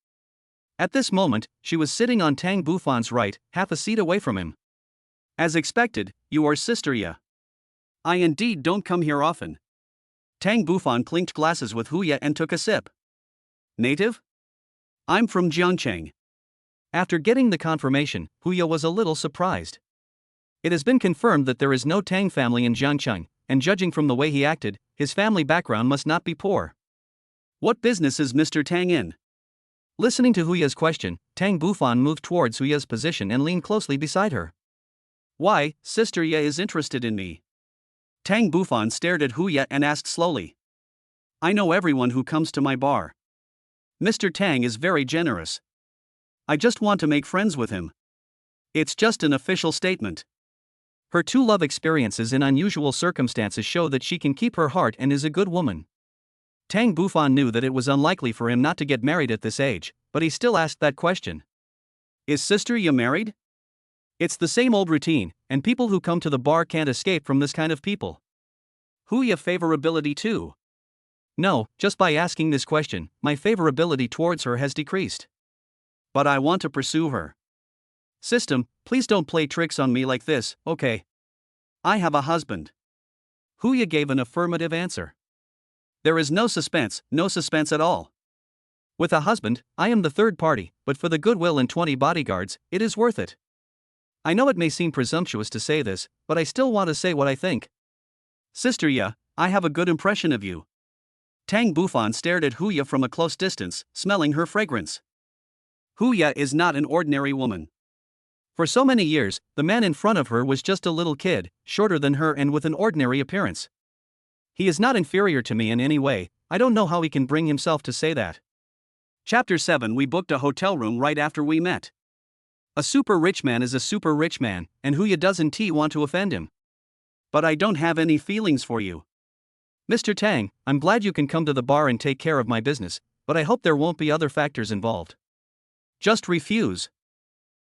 A: At this moment, she was sitting on Tang Bufan's right, half a seat away from him. "As expected, you are Sister Ya. I indeed don't come here often." Tang Bufan clinked glasses with Huya and took a sip. "Native? I'm from Jiangcheng." After getting the confirmation, Huya was a little surprised. It has been confirmed that there is no Tang family in Jiangcheng, and judging from the way he acted, his family background must not be poor. "What business is Mr. Tang in?" Listening to Huya's question, Tang Bufan moved towards Huya's position and leaned closely beside her. "Why, Sister Ya is interested in me." Tang Bufan stared at Huya and asked slowly. "I know everyone who comes to my bar. Mr. Tang is very generous. I just want to make friends with him. It's just an official statement." Her two love experiences in unusual circumstances show that she can keep her heart and is a good woman. Tang Bufan knew that it was unlikely for him not to get married at this age, but he still asked that question. "Is Sister Ya married?" It's the same old routine, and people who come to the bar can't escape from this kind of people. Huya favorability too? No, just by asking this question, my favorability towards her has decreased. But I want to pursue her. System, please don't play tricks on me like this, okay? I have a husband. Huya gave an affirmative answer. There is no suspense at all. With a husband, I am the third party, but for the goodwill and 20 bodyguards, it is worth it. I know it may seem presumptuous to say this, but I still want to say what I think. Sister Ya, I have a good impression of you. Tang Bufan stared at Huya from a close distance, smelling her fragrance. Huya is not an ordinary woman. For so many years, the man in front of her was just a little kid, shorter than her and with an ordinary appearance. He is not inferior to me in any way. I don't know how he can bring himself to say that. Chapter 7. We booked a hotel room right after we met. A super rich man is a super rich man, and Huya doesn't want to offend him. But I don't have any feelings for you. Mr. Tang, I'm glad you can come to the bar and take care of my business, but I hope there won't be other factors involved. Just refuse.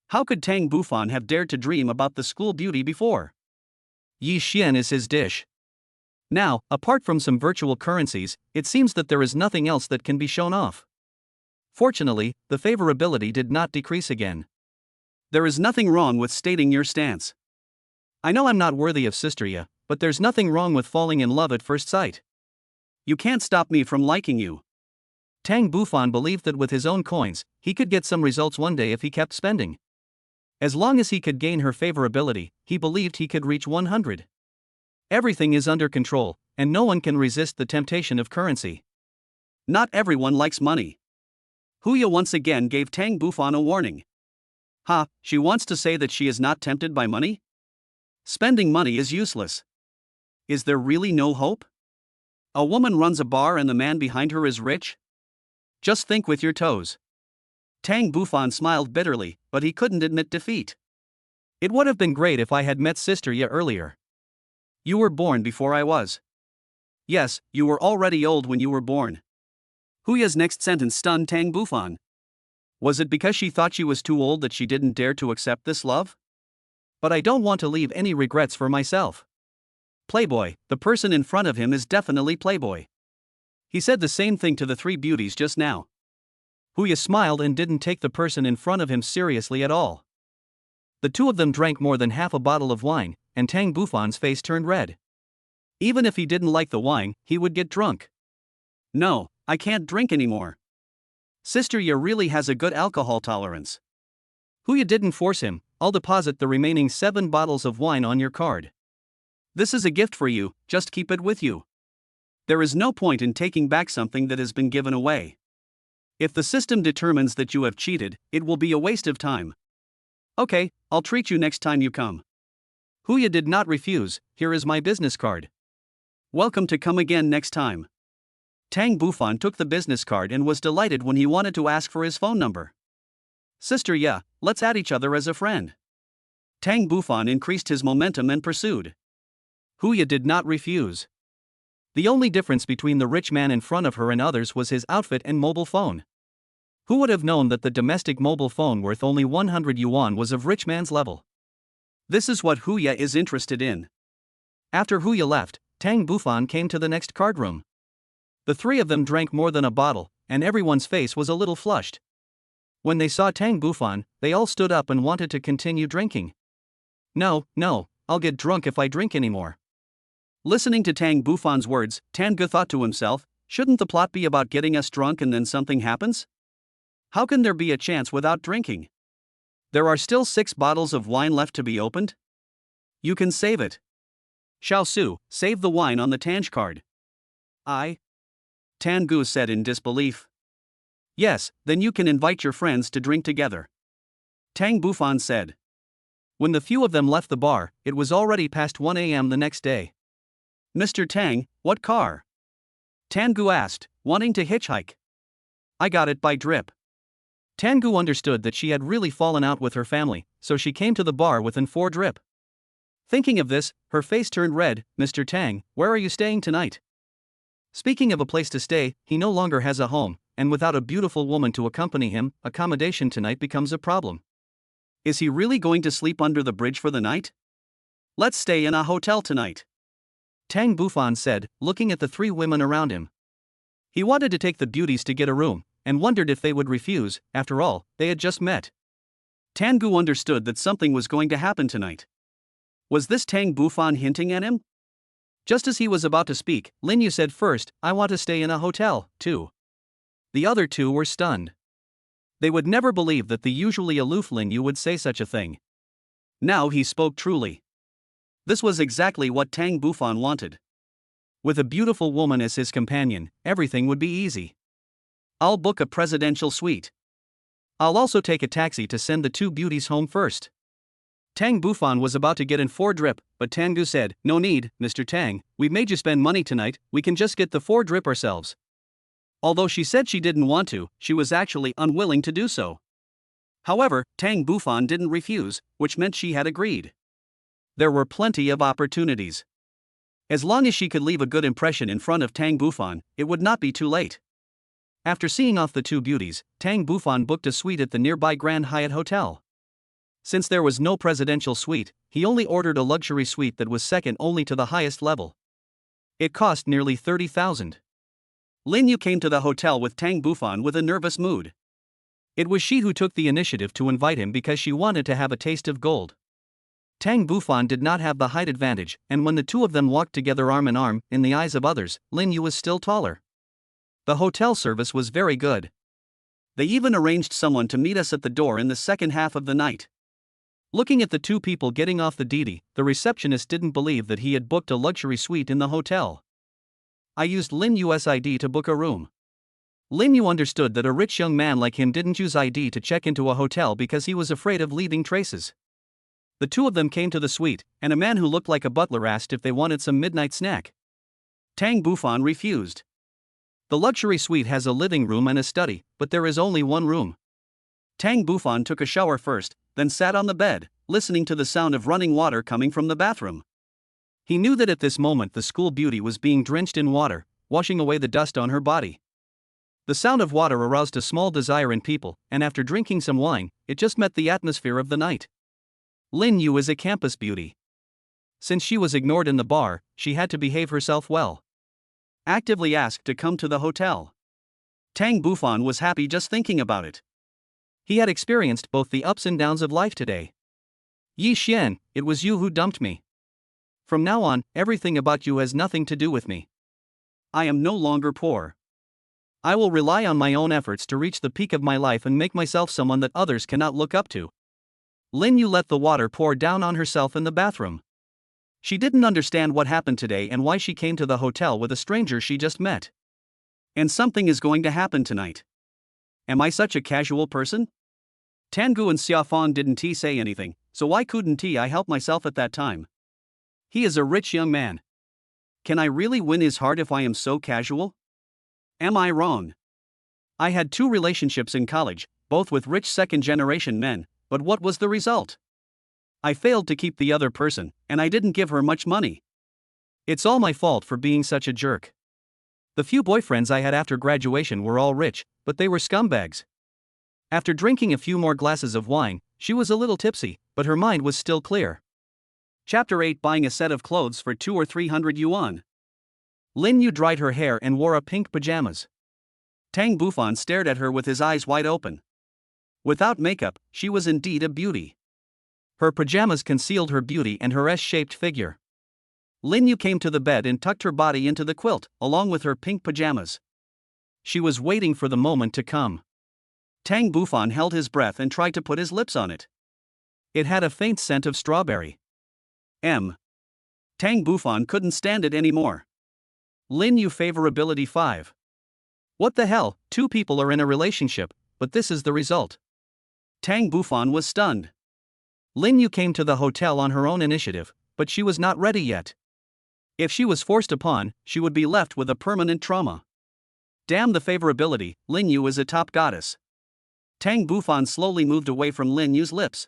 A: How could Tang Bufan have dared to dream about the school beauty before? Yi Xian is his dish. Now, apart from some virtual currencies, it seems that there is nothing else that can be shown off. Fortunately, the favorability did not decrease again. There is nothing wrong with stating your stance. I know I'm not worthy of Sister Ya, but there's nothing wrong with falling in love at first sight. You can't stop me from liking you. Tang Bufan believed that with his own coins, he could get some results one day if he kept spending. As long as he could gain her favorability, he believed he could reach 100. Everything is under control, and no one can resist the temptation of currency. Not everyone likes money. Huya once again gave Tang Bufan a warning. She wants to say that she is not tempted by money? Spending money is useless. Is there really no hope? A woman runs a bar and the man behind her is rich? Just think with your toes. Tang Bufan smiled bitterly, but he couldn't admit defeat. It would have been great if I had met Sister Ya earlier. You were born before I was. Yes, you were already old when you were born. Huya's next sentence stunned Tang Bufan. Was it because she thought she was too old that she didn't dare to accept this love? But I don't want to leave any regrets for myself. Playboy, the person in front of him is definitely Playboy. He said the same thing to the three beauties just now. Huya smiled and didn't take the person in front of him seriously at all. The two of them drank more than half a bottle of wine, and Tang Bufan's face turned red. Even if he didn't like the wine, he would get drunk. No, I can't drink anymore. Sister Ya really has a good alcohol tolerance. Huya didn't force him. I'll deposit the remaining 7 bottles of wine on your card. This is a gift for you, just keep it with you. There is no point in taking back something that has been given away. If the system determines that you have cheated, it will be a waste of time. Okay, I'll treat you next time you come. Huya did not refuse. Here is my business card. Welcome to come again next time. Tang Bufan took the business card and was delighted when he wanted to ask for his phone number. Sister Ya, let's add each other as a friend. Tang Bufan increased his momentum and pursued. Huya did not refuse. The only difference between the rich man in front of her and others was his outfit and mobile phone. Who would have known that the domestic mobile phone worth only 100 yuan was of rich man's level? This is what Huya is interested in. After Huya left, Tang Bufan came to the next card room. The three of them drank more than a bottle, and everyone's face was a little flushed. When they saw Tang Bufan, they all stood up and wanted to continue drinking. No, I'll get drunk if I drink anymore. Listening to Tang Bufan's words, Tang Gu thought to himself, shouldn't the plot be about getting us drunk and then something happens? How can there be a chance without drinking? There are still 6 bottles of wine left to be opened. You can save it. Xiao Su, save the wine on the Tang card. Tang Gu said in disbelief. Yes, then you can invite your friends to drink together. Tang Bufan said. When the few of them left the bar, it was already past 1 a.m. the next day. Mr. Tang, what car? Tang Gu asked, wanting to hitchhike. I got it by drip. Tang Gu understood that she had really fallen out with her family, so she came to the bar within 4 drip. Thinking of this, her face turned red. Mr. Tang, where are you staying tonight? Speaking of a place to stay, he no longer has a home, and without a beautiful woman to accompany him, accommodation tonight becomes a problem. Is he really going to sleep under the bridge for the night? Let's stay in a hotel tonight. Tang Bufan said, looking at the 3 women around him. He wanted to take the beauties to get a room, and wondered if they would refuse. After all, they had just met. Tang Gu understood that something was going to happen tonight. Was this Tang Bufan hinting at him? Just as he was about to speak, Lin Yu said first, I want to stay in a hotel, too. The other 2 were stunned. They would never believe that the usually aloof Lin Yu would say such a thing. Now he spoke truly. This was exactly what Tang Bufan wanted. With a beautiful woman as his companion, everything would be easy. I'll book a presidential suite. I'll also take a taxi to send the 2 beauties home first. Tang Bufan was about to get in 4 drip, but Tang Gu said, no need, Mr. Tang, we've made you spend money tonight, we can just get the 4 drip ourselves. Although she said she didn't want to, she was actually unwilling to do so. However, Tang Bufan didn't refuse, which meant she had agreed. There were plenty of opportunities. As long as she could leave a good impression in front of Tang Bufan, it would not be too late. After seeing off the 2 beauties, Tang Bufan booked a suite at the nearby Grand Hyatt Hotel. Since there was no presidential suite, he only ordered a luxury suite that was second only to the highest level. It cost nearly 30,000. Lin Yu came to the hotel with Tang Bufan with a nervous mood. It was she who took the initiative to invite him because she wanted to have a taste of gold. Tang Bufan did not have the height advantage, and when the 2 of them walked together arm in arm, in the eyes of others, Lin Yu was still taller. The hotel service was very good. They even arranged someone to meet us at the door in the second half of the night. Looking at the 2 people getting off the DD, the receptionist didn't believe that he had booked a luxury suite in the hotel. I used Lin Yu's ID to book a room. Lin Yu understood that a rich young man like him didn't use ID to check into a hotel because he was afraid of leaving traces. The 2 of them came to the suite, and a man who looked like a butler asked if they wanted some midnight snack. Tang Bufan refused. The luxury suite has a living room and a study, but there is only 1 room. Tang Bufan took a shower first, then sat on the bed, listening to the sound of running water coming from the bathroom. He knew that at this moment the school beauty was being drenched in water, washing away the dust on her body. The sound of water aroused a small desire in people, and after drinking some wine, it just met the atmosphere of the night. Lin Yu is a campus beauty. Since she was ignored in the bar, she had to behave herself well. Actively asked to come to the hotel. Tang Bufan was happy just thinking about it. He had experienced both the ups and downs of life today. Yi Xian, it was you who dumped me. From now on, everything about you has nothing to do with me. I am no longer poor. I will rely on my own efforts to reach the peak of my life and make myself someone that others cannot look up to. Lin Yu let the water pour down on herself in the bathroom. She didn't understand what happened today and why she came to the hotel with a stranger she just met. And something is going to happen tonight. Am I such a casual person? Tangu and Xiaofang didn't say anything, so why couldn't I help myself at that time? He is a rich young man. Can I really win his heart if I am so casual? Am I wrong? I had 2 relationships in college, both with rich second-generation men, but what was the result? I failed to keep the other person, and I didn't give her much money. It's all my fault for being such a jerk. The few boyfriends I had after graduation were all rich, but they were scumbags. After drinking a few more glasses of wine, she was a little tipsy, but her mind was still clear. Chapter 8: Buying a set of clothes for 2 or 300 yuan. Lin Yu dried her hair and wore a pink pajamas. Tang Bufan stared at her with his eyes wide open. Without makeup, she was indeed a beauty. Her pajamas concealed her beauty and her S-shaped figure. Lin Yu came to the bed and tucked her body into the quilt, along with her pink pajamas. She was waiting for the moment to come. Tang Bufan held his breath and tried to put his lips on it. It had a faint scent of strawberry. Tang Bufan couldn't stand it anymore. Lin Yu favorability 5. What the hell, two people are in a relationship, but this is the result. Tang Bufan was stunned. Lin Yu came to the hotel on her own initiative, but she was not ready yet. If she was forced upon, she would be left with a permanent trauma. Damn the favorability, Lin Yu is a top goddess. Tang Bufan slowly moved away from Lin Yu's lips.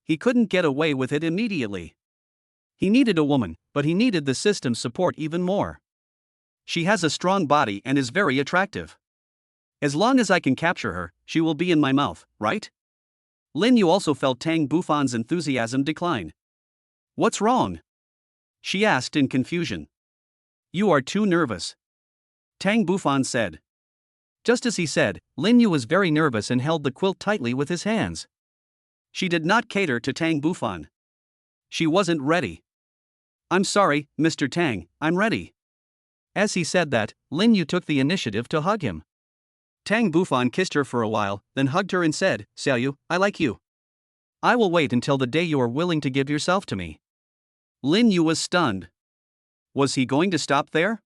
A: He couldn't get away with it immediately. He needed a woman, but he needed the system's support even more. She has a strong body and is very attractive. As long as I can capture her, she will be in my mouth, right? Lin Yu also felt Tang Bufan's enthusiasm decline. What's wrong? She asked in confusion. You are too nervous. Tang Bufan said. Just as he said, Lin Yu was very nervous and held the quilt tightly with his hands. She did not cater to Tang Bufan. She wasn't ready. I'm sorry, Mr. Tang, I'm ready. As he said that, Lin Yu took the initiative to hug him. Tang Bufan kissed her for a while, then hugged her and said, Xiaoyu, I like you. I will wait until the day you are willing to give yourself to me. Lin Yu was stunned. Was he going to stop there?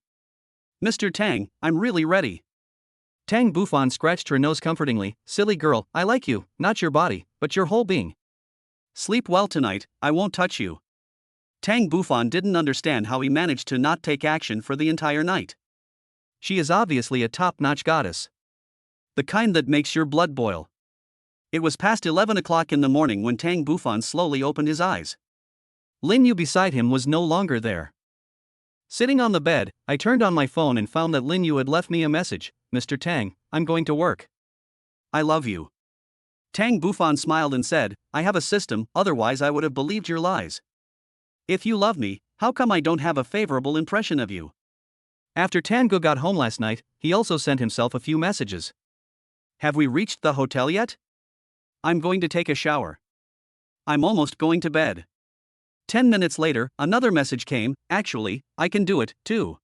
A: Mr. Tang, I'm really ready. Tang Bufan scratched her nose comfortingly. Silly girl, I like you, not your body, but your whole being. Sleep well tonight, I won't touch you. Tang Bufan didn't understand how he managed to not take action for the entire night. She is obviously a top-notch goddess. The kind that makes your blood boil. It was past 11 o'clock in the morning when Tang Bufan slowly opened his eyes. Lin Yu beside him was no longer there. Sitting on the bed, I turned on my phone and found that Lin Yu had left me a message. Mr. Tang, I'm going to work. I love you. Tang Bufan smiled and said, I have a system, otherwise I would have believed your lies. If you love me, how come I don't have a favorable impression of you? After Tango got home last night, he also sent himself a few messages. Have we reached the hotel yet? I'm going to take a shower. I'm almost going to bed. 10 minutes later, another message came. Actually, I can do it, too.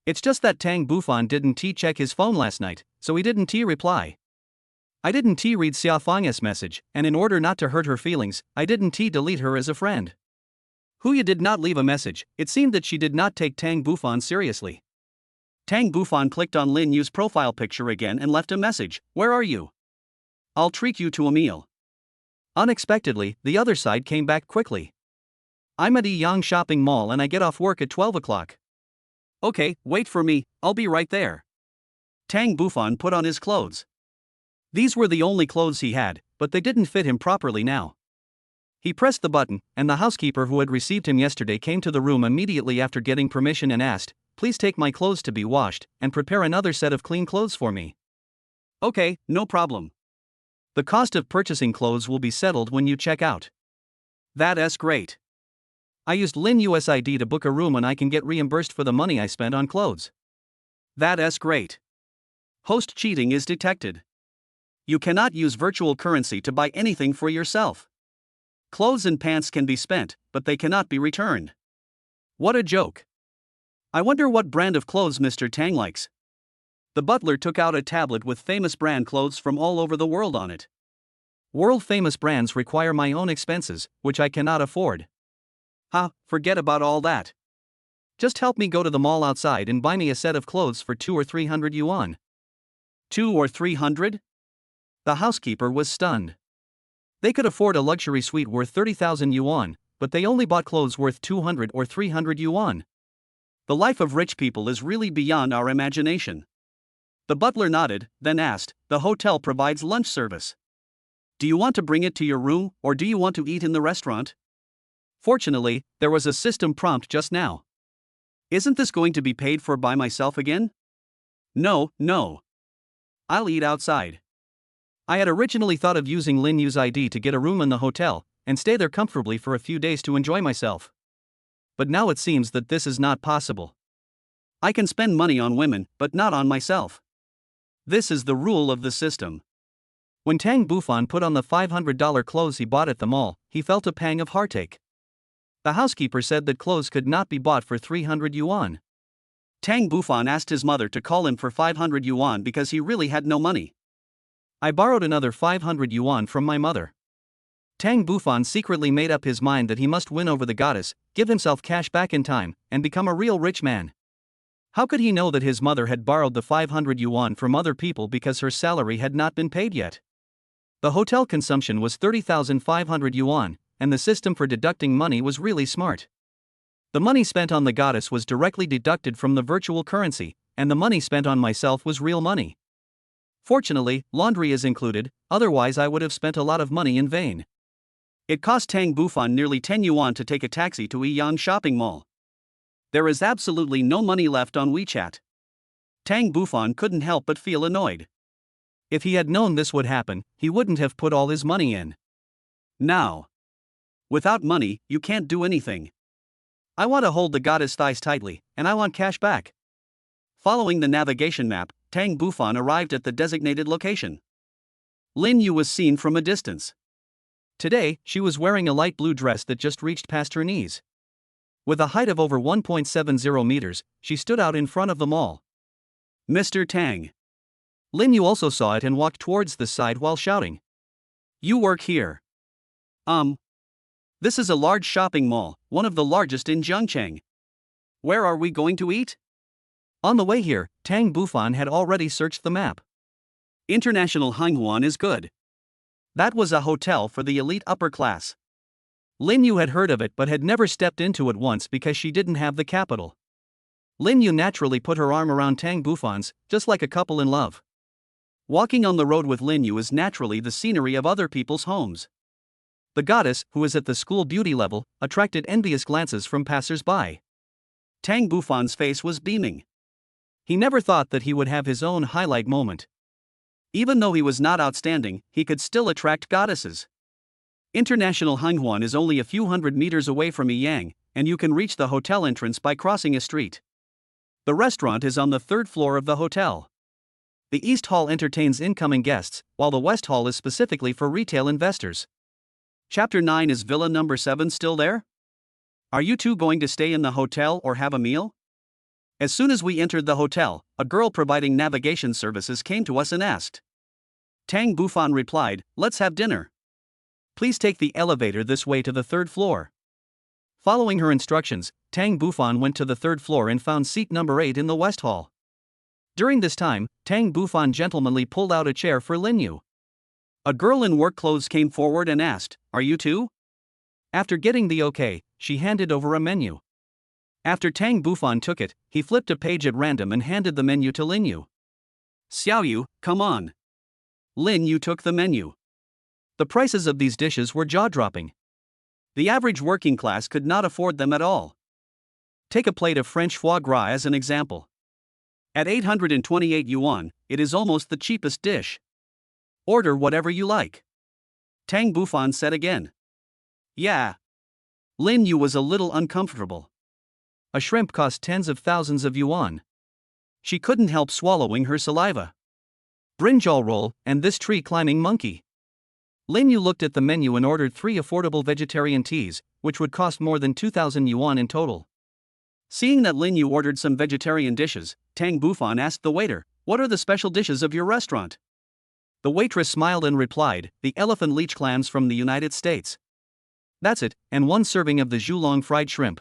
A: It's just that Tang Bufan didn't check his phone last night, so he didn't reply. I didn't read Xia Fang's message, and in order not to hurt her feelings, I didn't delete her as a friend. Huya did not leave a message. It seemed that she did not take Tang Bufan seriously. Tang Bufan clicked on Lin Yu's profile picture again and left a message. Where are you? I'll treat you to a meal. Unexpectedly, the other side came back quickly. I'm at Yang shopping mall and I get off work at 12 o'clock. Okay, wait for me, I'll be right there. Tang Bufan put on his clothes. These were the only clothes he had, but they didn't fit him properly now. He pressed the button, and the housekeeper who had received him yesterday came to the room immediately after getting permission and asked, Please take my clothes to be washed, and prepare another set of clean clothes for me. Okay, no problem. The cost of purchasing clothes will be settled when you check out. That's great. I used Lin Yu's ID to book a room and I can get reimbursed for the money I spent on clothes. That's great. Host cheating is detected. You cannot use virtual currency to buy anything for yourself. Clothes and pants can be spent, but they cannot be returned. What a joke. I wonder what brand of clothes Mr. Tang likes. The butler took out a tablet with famous brand clothes from all over the world on it. World-famous brands require my own expenses, which I cannot afford. Forget about all that. Just help me go to the mall outside and buy me a set of clothes for 2 or 300 yuan. 2 or 300? The housekeeper was stunned. They could afford a luxury suite worth 30,000 yuan, but they only bought clothes worth 200 or 300 yuan. The life of rich people is really beyond our imagination. The butler nodded, then asked, The hotel provides lunch service. Do you want to bring it to your room, or do you want to eat in the restaurant? Fortunately, there was a system prompt just now. Isn't this going to be paid for by myself again? No. I'll eat outside. I had originally thought of using Lin Yu's ID to get a room in the hotel, and stay there comfortably for a few days to enjoy myself. But now it seems that this is not possible. I can spend money on women, but not on myself. This is the rule of the system. When Tang Bufan put on the $500 clothes he bought at the mall, he felt a pang of heartache. The housekeeper said that clothes could not be bought for 300 yuan. Tang Bufan asked his mother to call him for 500 yuan because he really had no money. I borrowed another 500 yuan from my mother. Tang Bufan secretly made up his mind that he must win over the goddess, give himself cash back in time, and become a real rich man. How could he know that his mother had borrowed the 500 yuan from other people because her salary had not been paid yet? The hotel consumption was 30,500 yuan, and the system for deducting money was really smart. The money spent on the goddess was directly deducted from the virtual currency, and the money spent on myself was real money. Fortunately, laundry is included, otherwise I would have spent a lot of money in vain. It cost Tang Bufan nearly 10 yuan to take a taxi to Yiyang shopping mall. There is absolutely no money left on WeChat. Tang Bufan couldn't help but feel annoyed. If he had known this would happen, he wouldn't have put all his money in. Now, without money, you can't do anything. I want to hold the goddess' thighs tightly, and I want cash back. Following the navigation map, Tang Bufan arrived at the designated location. Lin Yu was seen from a distance. Today, she was wearing a light blue dress that just reached past her knees. With a height of over 1.70 meters, she stood out in front of them all. Mr. Tang. Lin Yu also saw it and walked towards the side while shouting. You work here. This is a large shopping mall, one of the largest in Zhengcheng. Where are we going to eat? On the way here, Tang Bufan had already searched the map. International Hanghuan is good. That was a hotel for the elite upper class. Lin Yu had heard of it but had never stepped into it once because she didn't have the capital. Lin Yu naturally put her arm around Tang Bufan's, just like a couple in love. Walking on the road with Lin Yu is naturally the scenery of other people's homes. The goddess, who is at the school beauty level, attracted envious glances from passers-by. Tang Bufan's face was beaming. He never thought that he would have his own highlight moment. Even though he was not outstanding, he could still attract goddesses. International Hanghuan is only a few hundred meters away from Yiyang, and you can reach the hotel entrance by crossing a street. The restaurant is on the third floor of the hotel. The East Hall entertains incoming guests, while the West Hall is specifically for retail investors. Chapter 9. Is Villa number 7 still there? Are you two going to stay in the hotel or have a meal? As soon as we entered the hotel, a girl providing navigation services came to us and asked. Tang Bufan replied, let's have dinner. Please take the elevator this way to the third floor. Following her instructions, Tang Bufan went to the third floor and found seat number 8 in the West Hall. During this time, Tang Bufan gentlemanly pulled out a chair for Lin Yu. A girl in work clothes came forward and asked, are you two? After getting the okay, she handed over a menu. After Tang Bufan took it, he flipped a page at random and handed the menu to Lin Yu. Xiao Yu, come on. Lin Yu took the menu. The prices of these dishes were jaw-dropping. The average working class could not afford them at all. Take a plate of French foie gras as an example. At 828 yuan, it is almost the cheapest dish. Order whatever you like. Tang Bufan said again. Yeah. Lin Yu was a little uncomfortable. A shrimp cost tens of thousands of yuan. She couldn't help swallowing her saliva. Brinjal roll, and this tree-climbing monkey. Lin Yu looked at the menu and ordered 3 affordable vegetarian teas, which would cost more than 2,000 yuan in total. Seeing that Lin Yu ordered some vegetarian dishes, Tang Bufan asked the waiter, what are the special dishes of your restaurant? The waitress smiled and replied, the elephant leech clams from the United States. That's it, and 1 serving of the Zhulong fried shrimp.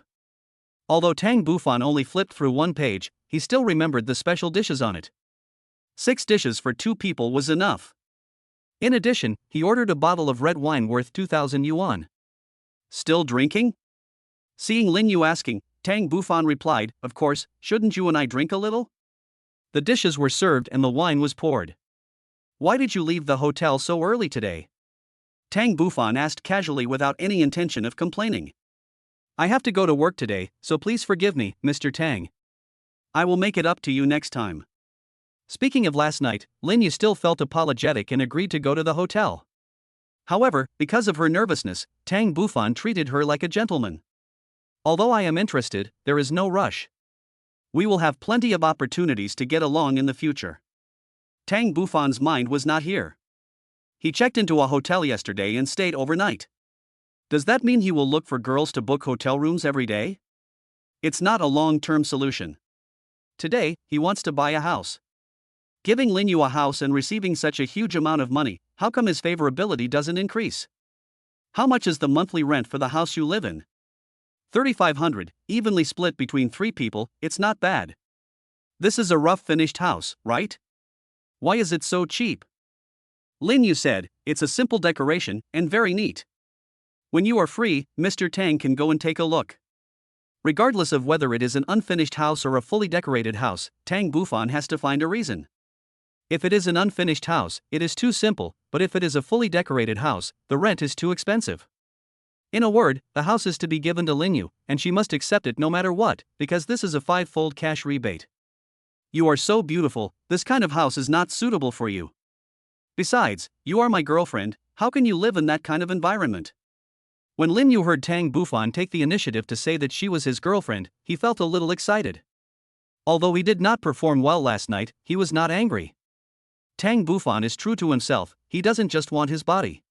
A: Although Tang Bufan only flipped through 1 page, he still remembered the special dishes on it. 6 dishes for 2 people was enough. In addition, he ordered a bottle of red wine worth 2,000 yuan. Still drinking? Seeing Lin Yu asking, Tang Bufan replied, of course, shouldn't you and I drink a little? The dishes were served and the wine was poured. Why did you leave the hotel so early today? Tang Bufan asked casually without any intention of complaining. I have to go to work today, so please forgive me, Mr. Tang. I will make it up to you next time. Speaking of last night, Lin Yu still felt apologetic and agreed to go to the hotel. However, because of her nervousness, Tang Bufan treated her like a gentleman. Although I am interested, there is no rush. We will have plenty of opportunities to get along in the future. Tang Bufan's mind was not here. He checked into a hotel yesterday and stayed overnight. Does that mean he will look for girls to book hotel rooms every day? It's not a long-term solution. Today, he wants to buy a house. Giving Lin Yu a house and receiving such a huge amount of money, how come his favorability doesn't increase? How much is the monthly rent for the house you live in? 3,500, evenly split between 3 people, it's not bad. This is a rough finished house, right? Why is it so cheap? Lin Yu said, it's a simple decoration and very neat. When you are free, Mr. Tang can go and take a look. Regardless of whether it is an unfinished house or a fully decorated house, Tang Bufan has to find a reason. If it is an unfinished house, it is too simple, but if it is a fully decorated house, the rent is too expensive. In a word, the house is to be given to Lin Yu, and she must accept it no matter what, because this is a 5-fold cash rebate. You are so beautiful, this kind of house is not suitable for you. Besides, you are my girlfriend, how can you live in that kind of environment? When Lin Yu heard Tang Bufan take the initiative to say that she was his girlfriend, he felt a little excited. Although he did not perform well last night, he was not angry. Tang Bufan is true to himself, he doesn't just want his body.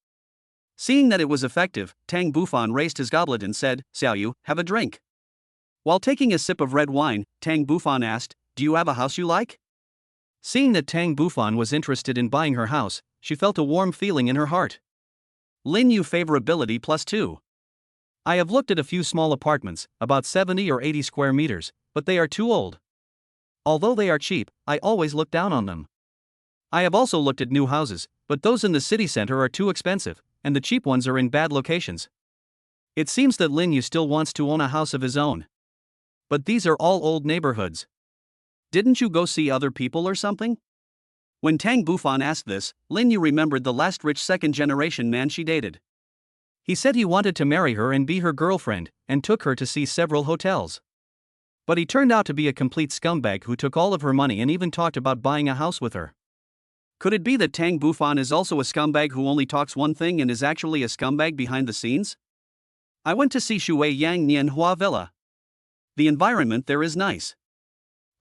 A: Seeing that it was effective, Tang Bufan raised his goblet and said, "Xiao Yu, have a drink." While taking a sip of red wine, Tang Bufan asked, "Do you have a house you like?" Seeing that Tang Bufan was interested in buying her house, she felt a warm feeling in her heart. Lin Yu favorability +2. I have looked at a few small apartments, about 70 or 80 square meters, but they are too old. Although they are cheap, I always look down on them. I have also looked at new houses, but those in the city center are too expensive, and the cheap ones are in bad locations. It seems that Lin Yu still wants to own a house of his own. But these are all old neighborhoods. Didn't you go see other people or something? When Tang Bufan asked this, Lin Yu remembered the last rich second-generation man she dated. He said he wanted to marry her and be her girlfriend, and took her to see several hotels. But he turned out to be a complete scumbag who took all of her money and even talked about buying a house with her. Could it be that Tang Bufan is also a scumbag who only talks one thing and is actually a scumbag behind the scenes? I went to see Shui Yang Nianhua Villa. The environment there is nice.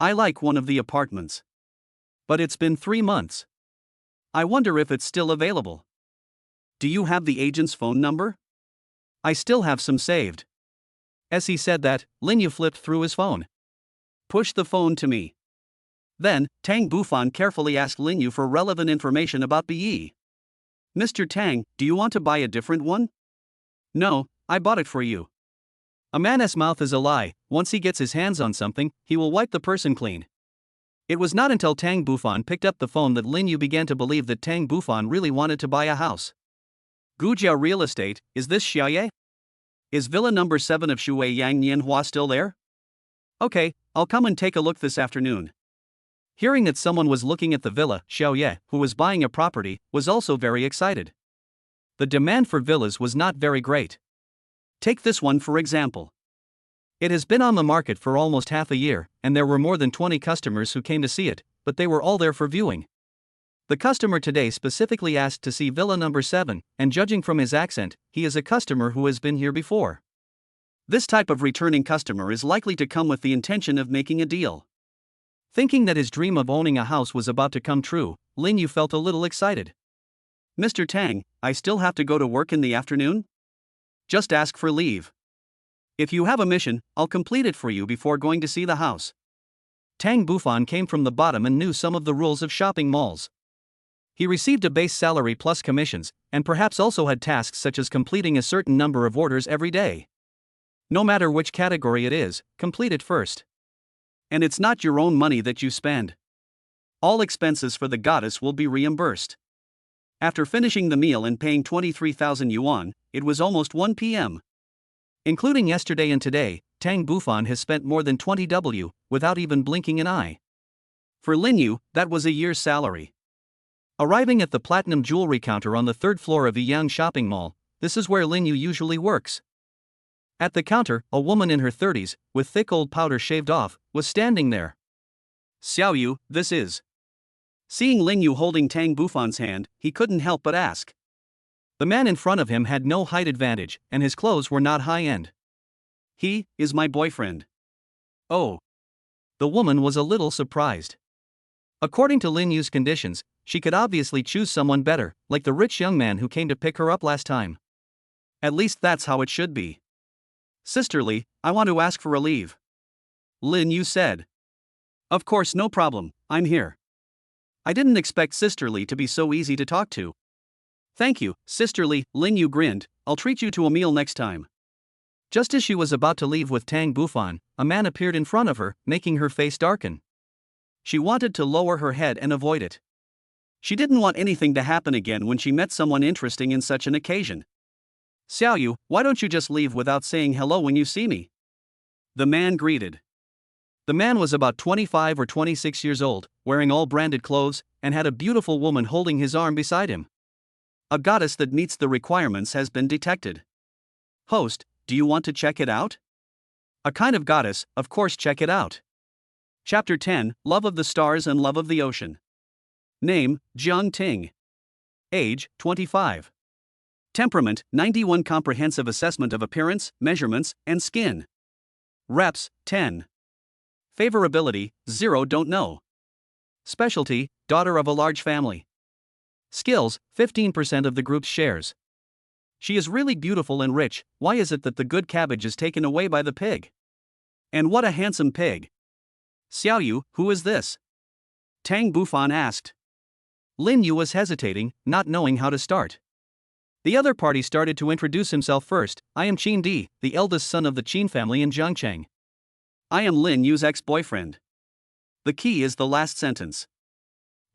A: I like one of the apartments. But it's been 3 months. I wonder if it's still available. Do you have the agent's phone number? I still have some saved. As he said that, Lin Yu flipped through his phone. Push the phone to me. Then, Tang Bufan carefully asked Lin Yu for relevant information about BE. Mr. Tang, do you want to buy a different one? No, I bought it for you. A man's mouth is a lie, once he gets his hands on something, he will wipe the person clean. It was not until Tang Bufan picked up the phone that Lin Yu began to believe that Tang Bufan really wanted to buy a house. Gujiao Real Estate, is this Xiaoye? Is villa number 7 of Shui Yang Nianhua still there? Okay, I'll come and take a look this afternoon. Hearing that someone was looking at the villa, Xiaoye, who was buying a property, was also very excited. The demand for villas was not very great. Take this one for example. It has been on the market for almost half a year, and there were more than 20 customers who came to see it, but they were all there for viewing. The customer today specifically asked to see villa number 7, and judging from his accent, he is a customer who has been here before. This type of returning customer is likely to come with the intention of making a deal. Thinking that his dream of owning a house was about to come true, Lin Yu felt a little excited. Mr. Tang, I still have to go to work in the afternoon? Just ask for leave. If you have a mission, I'll complete it for you before going to see the house. Tang Bufan came from the bottom and knew some of the rules of shopping malls. He received a base salary plus commissions, and perhaps also had tasks such as completing a certain number of orders every day. No matter which category it is, complete it first. And it's not your own money that you spend. All expenses for the goddess will be reimbursed. After finishing the meal and paying 23,000 yuan, it was almost 1 p.m. Including yesterday and today, Tang Bufan has spent more than 20 W, without even blinking an eye. For Lin Yu, that was a year's salary. Arriving at the platinum jewelry counter on the 3rd floor of Yiyang Shopping Mall, this is where Lin Yu usually works. At the counter, a woman in her 30s, with thick old powder shaved off, was standing there. Xiao Yu, this is. Seeing Lin Yu holding Tang Bufan's hand, he couldn't help but ask. The man in front of him had no height advantage, and his clothes were not high-end. He is my boyfriend. Oh. The woman was a little surprised. According to Lin Yu's conditions, she could obviously choose someone better, like the rich young man who came to pick her up last time. At least that's how it should be. Sisterly, I want to ask for a leave. Lin Yu said. Of course, no problem, I'm here. I didn't expect Sisterly to be so easy to talk to. Thank you, Sisterly, Lin Yu grinned, I'll treat you to a meal next time. Just as she was about to leave with Tang Bufan, a man appeared in front of her, making her face darken. She wanted to lower her head and avoid it. She didn't want anything to happen again when she met someone interesting in such an occasion. Xiaoyu, why don't you just leave without saying hello when you see me? The man greeted. The man was about 25 or 26 years old, wearing all branded clothes, and had a beautiful woman holding his arm beside him. A goddess that meets the requirements has been detected. Host, do you want to check it out? A kind of goddess, of course, check it out. Chapter 10, Love of the Stars and Love of the Ocean. Name, Jiang Ting. Age, 25. Temperament, 91. Comprehensive assessment of appearance, measurements, and skin. Reps, 10. Favorability, 0. Don't know. Specialty, daughter of a large family. Skills, 15% of the group's shares. She is really beautiful and rich. Why is it that the good cabbage is taken away by the pig? And what a handsome pig. Xiaoyu, who is this? Tang Bufan asked. Lin Yu was hesitating, not knowing how to start. The other party started to introduce himself first. I am Qin Di, the eldest son of the Qin family in Zhangcheng. I am Lin Yu's ex-boyfriend. The key is the last sentence.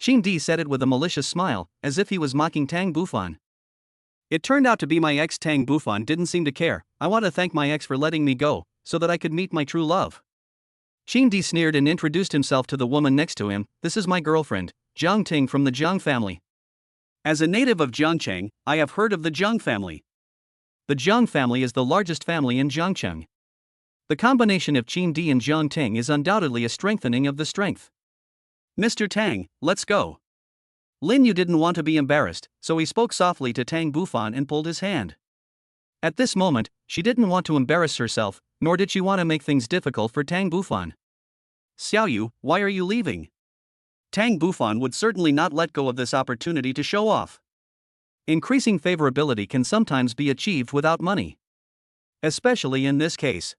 A: Qin Di said it with a malicious smile, as if he was mocking Tang Bufan. It turned out to be my ex. Tang Bufan didn't seem to care. I want to thank my ex for letting me go, so that I could meet my true love. Qin Di sneered and introduced himself to the woman next to him. This is my girlfriend, Jiang Ting from the Jiang family. As a native of Jiangcheng, I have heard of the Jiang family. The Jiang family is the largest family in Jiangcheng. The combination of Qin Di and Jiang Ting is undoubtedly a strengthening of the strength. Mr. Tang, let's go. Lin Yu didn't want to be embarrassed, so he spoke softly to Tang Bufan and pulled his hand. At this moment, she didn't want to embarrass herself, nor did she want to make things difficult for Tang Bufan. Xiaoyu, why are you leaving? Tang Bufan would certainly not let go of this opportunity to show off. Increasing favorability can sometimes be achieved without money. Especially in this case.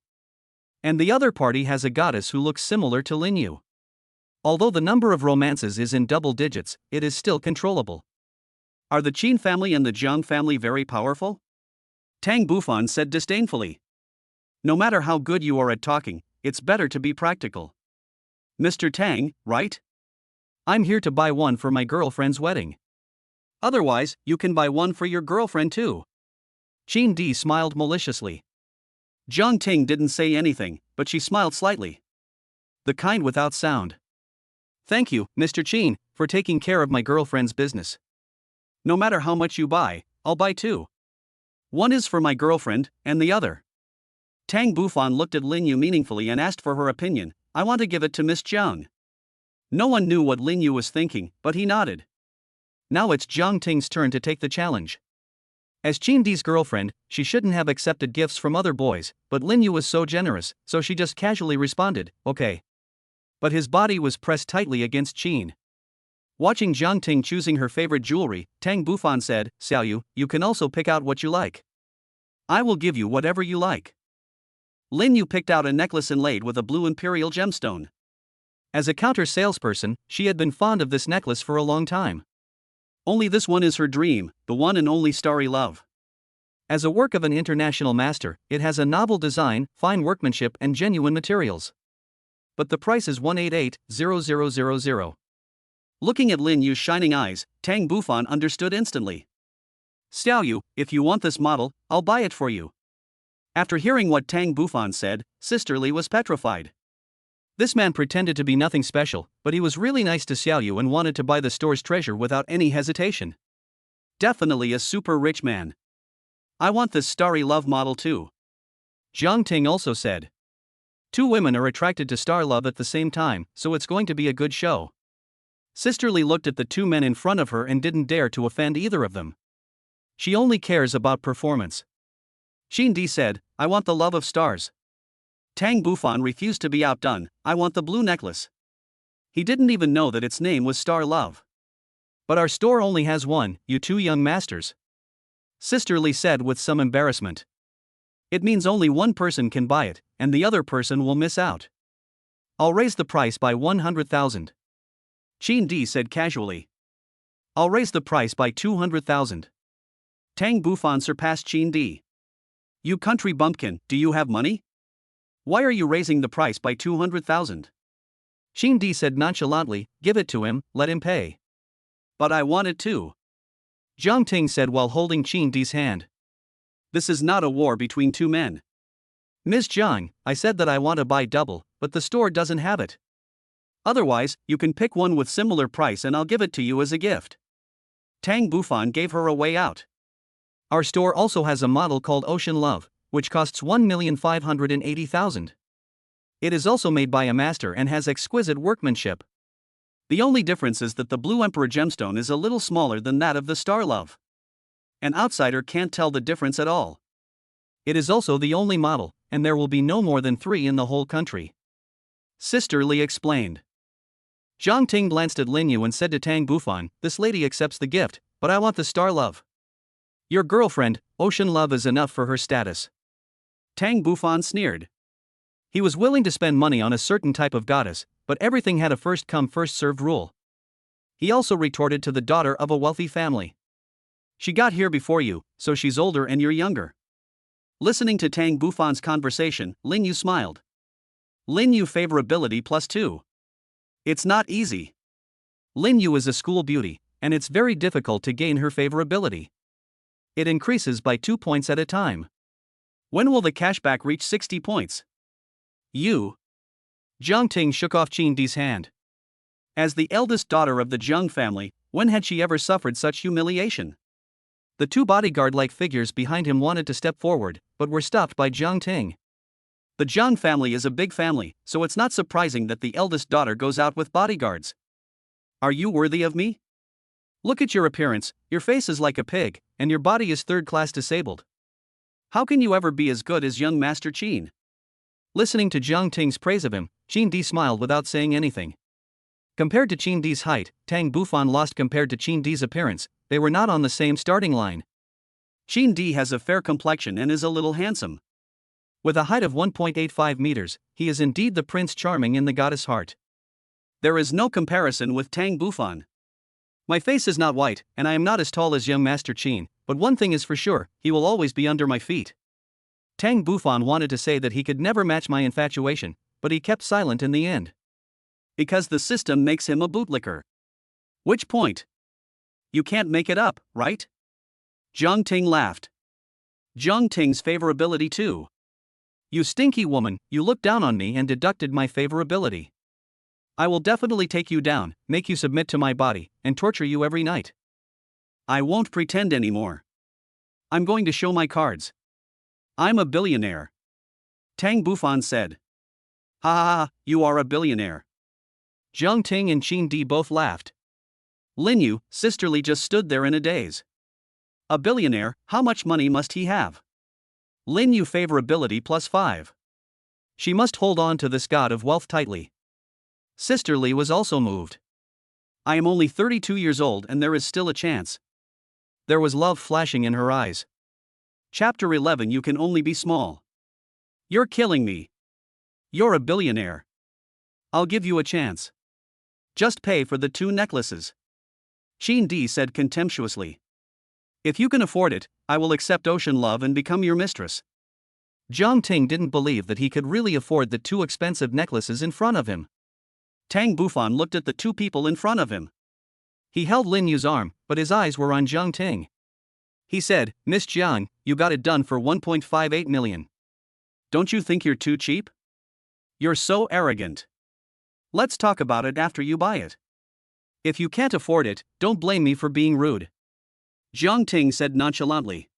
A: And the other party has a goddess who looks similar to Lin Yu. Although the number of romances is in double digits, it is still controllable. Are the Qin family and the Jiang family very powerful? Tang Bufan said disdainfully. No matter how good you are at talking, it's better to be practical. Mr. Tang, right? I'm here to buy one for my girlfriend's wedding. Otherwise, you can buy one for your girlfriend too. Qin Di smiled maliciously. Jiang Ting didn't say anything, but she smiled slightly. The kind without sound. Thank you, Mr. Qin, for taking care of my girlfriend's business. No matter how much you buy, I'll buy two. One is for my girlfriend, and the other. Tang Bufan looked at Lin Yu meaningfully and asked for her opinion. I want to give it to Miss Jiang. No one knew what Lin Yu was thinking, but he nodded. Now it's Jiang Ting's turn to take the challenge. As Qin Di's girlfriend, she shouldn't have accepted gifts from other boys, but Lin Yu was so generous, so she just casually responded, okay. But his body was pressed tightly against Qin. Watching Jiang Ting choosing her favorite jewelry, Tang Bufan said, Xiaoyu, you can also pick out what you like. I will give you whatever you like. Lin Yu picked out a necklace inlaid with a blue imperial gemstone. As a counter salesperson, she had been fond of this necklace for a long time. Only this one is her dream, the one and only starry love. As a work of an international master, it has a novel design, fine workmanship and genuine materials. But the price is 188,000. Looking at Lin Yu's shining eyes, Tang Bufan understood instantly. Xiaoyu, if you want this model, I'll buy it for you. After hearing what Tang Bufan said, Sisterly was petrified. This man pretended to be nothing special, but he was really nice to Xiaoyu and wanted to buy the store's treasure without any hesitation. Definitely a super rich man. I want this starry love model too. Jiang Ting also said. Two women are attracted to star love at the same time, so it's going to be a good show. Sisterly looked at the two men in front of her and didn't dare to offend either of them. She only cares about performance. Xindi said, I want the love of stars. Tang Bufan refused to be outdone, I want the blue necklace. He didn't even know that its name was Star Love. But our store only has one, you two young masters. Sister Li said with some embarrassment. It means only one person can buy it, and the other person will miss out. I'll raise the price by 100,000. Xindi said casually. I'll raise the price by 200,000. Tang Bufan surpassed Xindi. You country bumpkin, do you have money? Why are you raising the price by 200,000? Xindi said nonchalantly, give it to him, let him pay. But I want it too. Jiang Ting said while holding Xindi's hand. This is not a war between two men. Ms. Jiang, I said that I want to buy double, but the store doesn't have it. Otherwise, you can pick one with similar price and I'll give it to you as a gift. Tang Bufan gave her a way out. Our store also has a model called Ocean Love, which costs 1,580,000. It is also made by a master and has exquisite workmanship. The only difference is that the Blue Emperor gemstone is a little smaller than that of the Star Love. An outsider can't tell the difference at all. It is also the only model, and there will be no more than 3 in the whole country. Sister Li explained. Jiang Ting glanced at Lin Yu and said to Tang Bufan, this lady accepts the gift, but I want the Star Love. Your girlfriend, Ocean Love, is enough for her status. Tang Bufan sneered. He was willing to spend money on a certain type of goddess, but everything had a first-come first-served rule. He also retorted to the daughter of a wealthy family. She got here before you, so she's older and you're younger. Listening to Tang Bufan's conversation, Lin Yu smiled. Lin Yu favorability +2. It's not easy. Lin Yu is a school beauty, and it's very difficult to gain her favorability. It increases by 2 points at a time. When will the cashback reach 60 points? You. Jiang Ting shook off Xindi's hand. As the eldest daughter of the Jiang family, when had she ever suffered such humiliation? The 2 bodyguard-like figures behind him wanted to step forward, but were stopped by Jiang Ting. The Jiang family is a big family, so it's not surprising that the eldest daughter goes out with bodyguards. Are you worthy of me? Look at your appearance, your face is like a pig, and your body is third-class disabled. How can you ever be as good as young Master Qin? Listening to Jiang Ting's praise of him, Xindi smiled without saying anything. Compared to Xindi's height, Tang Bufan lost. Compared to Xindi's appearance, they were not on the same starting line. Xindi has a fair complexion and is a little handsome. With a height of 1.85 meters, he is indeed the Prince Charming in the goddess heart. There is no comparison with Tang Bufan. My face is not white, and I am not as tall as young Master Qin, but one thing is for sure, he will always be under my feet. Tang Bufan wanted to say that he could never match my infatuation, but he kept silent in the end. Because the system makes him a bootlicker. Which point? You can't make it up, right? Jiang Ting laughed. Jiang Ting's favorability too. You stinky woman, you looked down on me and deducted my favorability. I will definitely take you down, make you submit to my body, and torture you every night. I won't pretend anymore. I'm going to show my cards. I'm a billionaire. Tang Bufan said. Ha ha ha, you are a billionaire. Jiang Ting and Xindi both laughed. Lin Yu, sisterly, just stood there in a daze. A billionaire, how much money must he have? Lin Yu favorability +5. She must hold on to this god of wealth tightly. Sister Li was also moved. I am only 32 years old and there is still a chance. There was love flashing in her eyes. Chapter 11. You can only be small. You're killing me. You're a billionaire. I'll give you a chance. Just pay for the 2 necklaces. Xindi said contemptuously. If you can afford it, I will accept Ocean Love and become your mistress. Jiang Ting didn't believe that he could really afford the 2 expensive necklaces in front of him. Tang Bufan looked at the 2 people in front of him. He held Lin Yu's arm, but his eyes were on Jiang Ting. He said, Miss Jiang, you got it done for 1.58 million. Don't you think you're too cheap? You're so arrogant. Let's talk about it after you buy it. If you can't afford it, don't blame me for being rude. Jiang Ting said nonchalantly.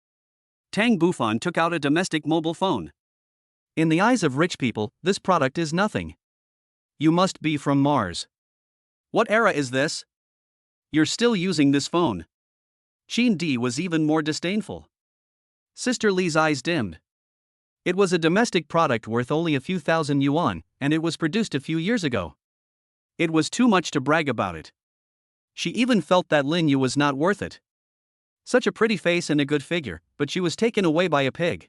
A: Tang Bufan took out a domestic mobile phone. In the eyes of rich people, this product is nothing. You must be from Mars. What era is this? You're still using this phone. Jean D was even more disdainful. Sister Lee's eyes dimmed. It was a domestic product worth only a few thousand yuan, and it was produced a few years ago. It was too much to brag about it. She even felt that Lin Yu was not worth it. Such a pretty face and a good figure, but she was taken away by a pig.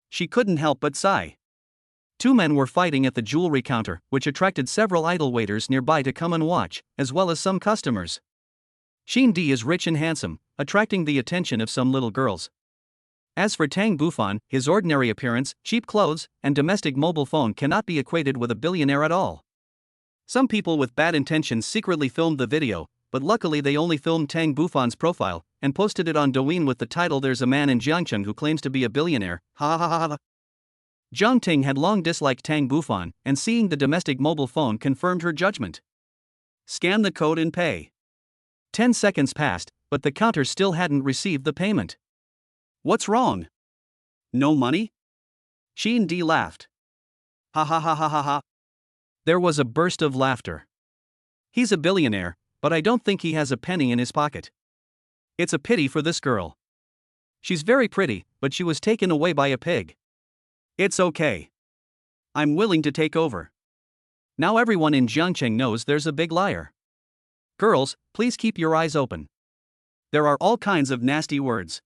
A: She couldn't help but sigh. Two men were fighting at the jewelry counter, which attracted several idle waiters nearby to come and watch, as well as some customers. Jean D is rich and handsome, attracting the attention of some little girls. As for Tang Bufan, his ordinary appearance, cheap clothes, and domestic mobile phone cannot be equated with a billionaire at all. Some people with bad intentions secretly filmed the video, but luckily they only filmed Tang Bufan's profile and posted it on Douyin with the title "There's a man in Jiangcheng who claims to be a billionaire." Ha ha ha ha. Jiang Ting had long disliked Tang Bufan, and seeing the domestic mobile phone confirmed her judgment. Scan the code and pay. 10 seconds passed, but the counter still hadn't received the payment. What's wrong? No money? Jean D laughed. Ha ha ha ha ha ha. There was a burst of laughter. He's a billionaire, but I don't think he has a penny in his pocket. It's a pity for this girl. She's very pretty, but she was taken away by a pig. It's okay. I'm willing to take over. Now everyone in Jiangcheng knows there's a big liar. Girls, please keep your eyes open. There are all kinds of nasty words.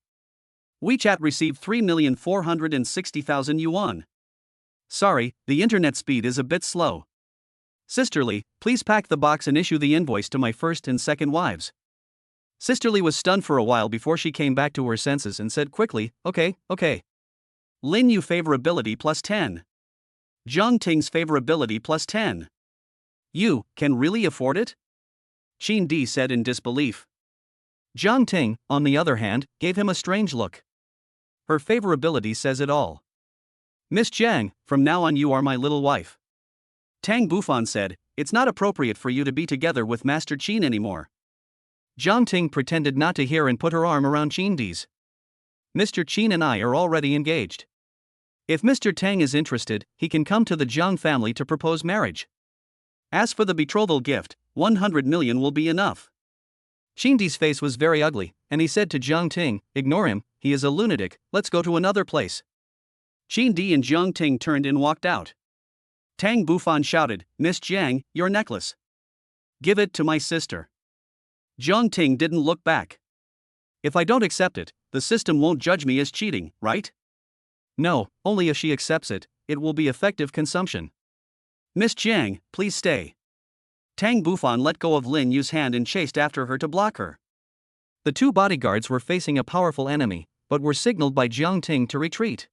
A: WeChat received 3,460,000 yuan. Sorry, the internet speed is a bit slow. Sisterly, please pack the box and issue the invoice to my first and second wives. Sisterly was stunned for a while before she came back to her senses and said quickly, okay. Lin Yu favorability plus 10. Jiang Ting's favorability plus 10. You can really afford it? Jean D said in disbelief. Jiang Ting, on the other hand, gave him a strange look. Her favorability says it all. Miss Jiang, from now on you are my little wife. Tang Bufan said, it's not appropriate for you to be together with Master Qin anymore. Jiang Ting pretended not to hear and put her arm around Jean D's. Mr. Qin and I are already engaged. If Mr. Tang is interested, he can come to the Jiang family to propose marriage. As for the betrothal gift, 100 million will be enough. Jean D's face was very ugly, and he said to Jiang Ting, ignore him, he is a lunatic, let's go to another place. Jean D and Jiang Ting turned and walked out. Tang Bufan shouted, Miss Jiang, your necklace. Give it to my sister. Jiang Ting didn't look back. If I don't accept it, the system won't judge me as cheating, right? No, only if she accepts it, it will be effective consumption. Miss Jiang, please stay. Tang Bufan let go of Lin Yu's hand and chased after her to block her. The two bodyguards were facing a powerful enemy, but were signaled by Jiang Ting to retreat.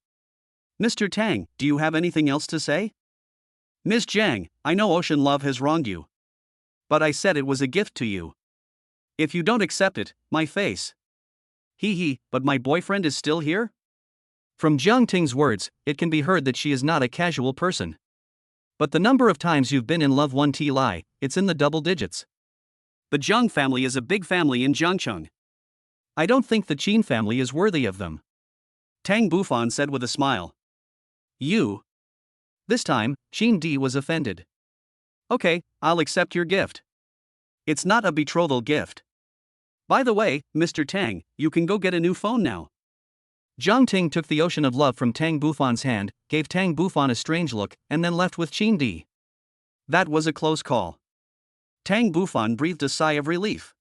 A: Mr. Tang, do you have anything else to say? Miss Jiang, I know Ocean Love has wronged you. But I said it was a gift to you. If you don't accept it, my face. But my boyfriend is still here? From Jiang Ting's words, it can be heard that she is not a casual person. But the number of times you've been in love one lie, it's in the double digits. The Jiang family is a big family in Jiangcheng. I don't think the Qin family is worthy of them. Tang Bufan said with a smile. You? This time, Jean D was offended. Okay, I'll accept your gift. It's not a betrothal gift. By the way, Mr. Tang, you can go get a new phone now. Jiang Ting took the ocean of love from Tang Bufan's hand, gave Tang Bufan a strange look, and then left with Jean D. That was a close call. Tang Bufan breathed a sigh of relief.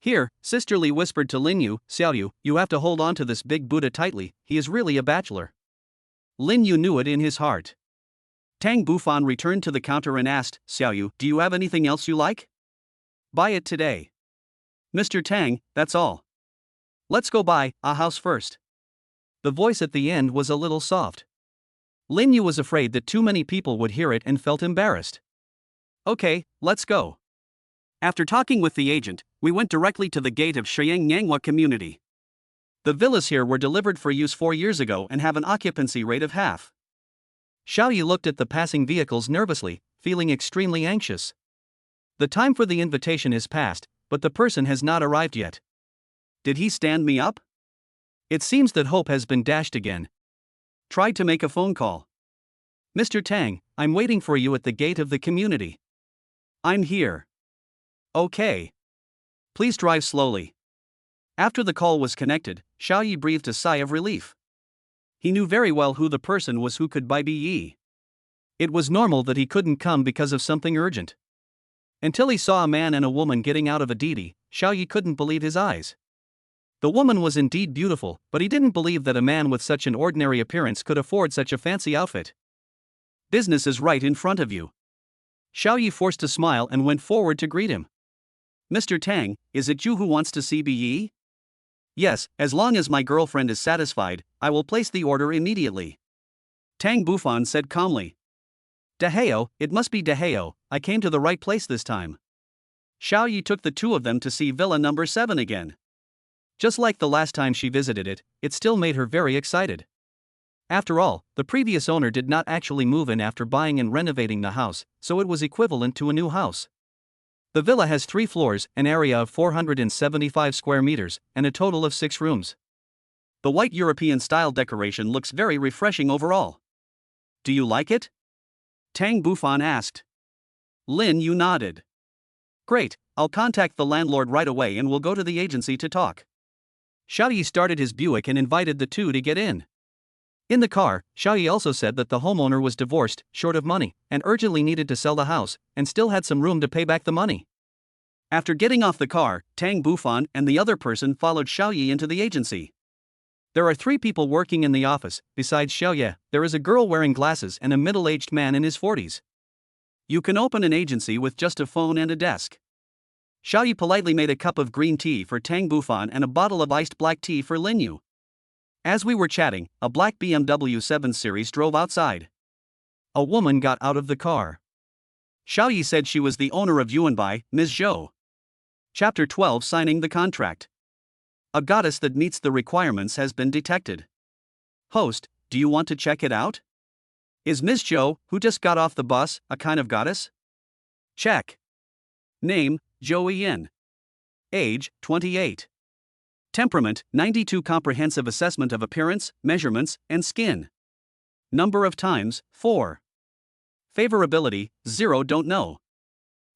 A: Here, Sisterly whispered to Lin Yu, Xiaoyu, you have to hold on to this big Buddha tightly, he is really a bachelor. Lin Yu knew it in his heart. Tang Bufan returned to the counter and asked, Xiaoyu, do you have anything else you like? Buy it today. Mr. Tang, that's all. Let's go buy a house first. The voice at the end was a little soft. Lin Yu was afraid that too many people would hear it and felt embarrassed. Okay, let's go. After talking with the agent, we went directly to the gate of Shiyang Yanghua community. The villas here were delivered for use 4 years ago and have an occupancy rate of half. Xiaoyu looked at the passing vehicles nervously, feeling extremely anxious. The time for the invitation is past, but the person has not arrived yet. Did he stand me up? It seems that hope has been dashed again. Tried to make a phone call. Mr. Tang, I'm waiting for you at the gate of the community. I'm here. Okay. Please drive slowly. After the call was connected, Xiao Yi breathed a sigh of relief. He knew very well who the person was who could buy Be. It was normal that he couldn't come because of something urgent. Until he saw a man and a woman getting out of a Didi, Xiao Yi couldn't believe his eyes. The woman was indeed beautiful, but he didn't believe that a man with such an ordinary appearance could afford such a fancy outfit. Business is right in front of you. Xiao Yi forced a smile and went forward to greet him. Mr. Tang, is it you who wants to see Be? Yes, as long as my girlfriend is satisfied, I will place the order immediately. Tang Bufan said calmly. Daheo, it must be Daheo, I came to the right place this time. Xiao Yi took the two of them to see Villa number 7 again. Just like the last time she visited it, it still made her very excited. After all, the previous owner did not actually move in after buying and renovating the house, so it was equivalent to a new house. The villa has 3 floors, an area of 475 square meters, and a total of 6 rooms. The white European-style decoration looks very refreshing overall. Do you like it? Tang Bufan asked. Lin Yu nodded. Great, I'll contact the landlord right away and we'll go to the agency to talk. Xiao Yi started his Buick and invited the two to get in. In the car, Xiao Yi also said that the homeowner was divorced, short of money, and urgently needed to sell the house, and still had some room to pay back the money. After getting off the car, Tang Bufan and the other person followed Xiao Yi into the agency. There are 3 people working in the office. Besides Xiao Ye, there is a girl wearing glasses and a middle-aged man in his 40s. You can open an agency with just a phone and a desk. Xiao Yi politely made a cup of green tea for Tang Bufan and a bottle of iced black tea for Lin Yu. As we were chatting, a black BMW 7 Series drove outside. A woman got out of the car. Xiao Yi said she was the owner of Yuanbai, Ms. Zhou. Chapter 12, Signing the Contract. A goddess that meets the requirements has been detected. Host, do you want to check it out? Is Ms. Zhou, who just got off the bus, a kind of goddess? Check. Name, Zhou Yin. Age, 28. Temperament, 92. Comprehensive assessment of appearance, measurements, and skin. Number of times, 4. Favorability, 0. Don't know.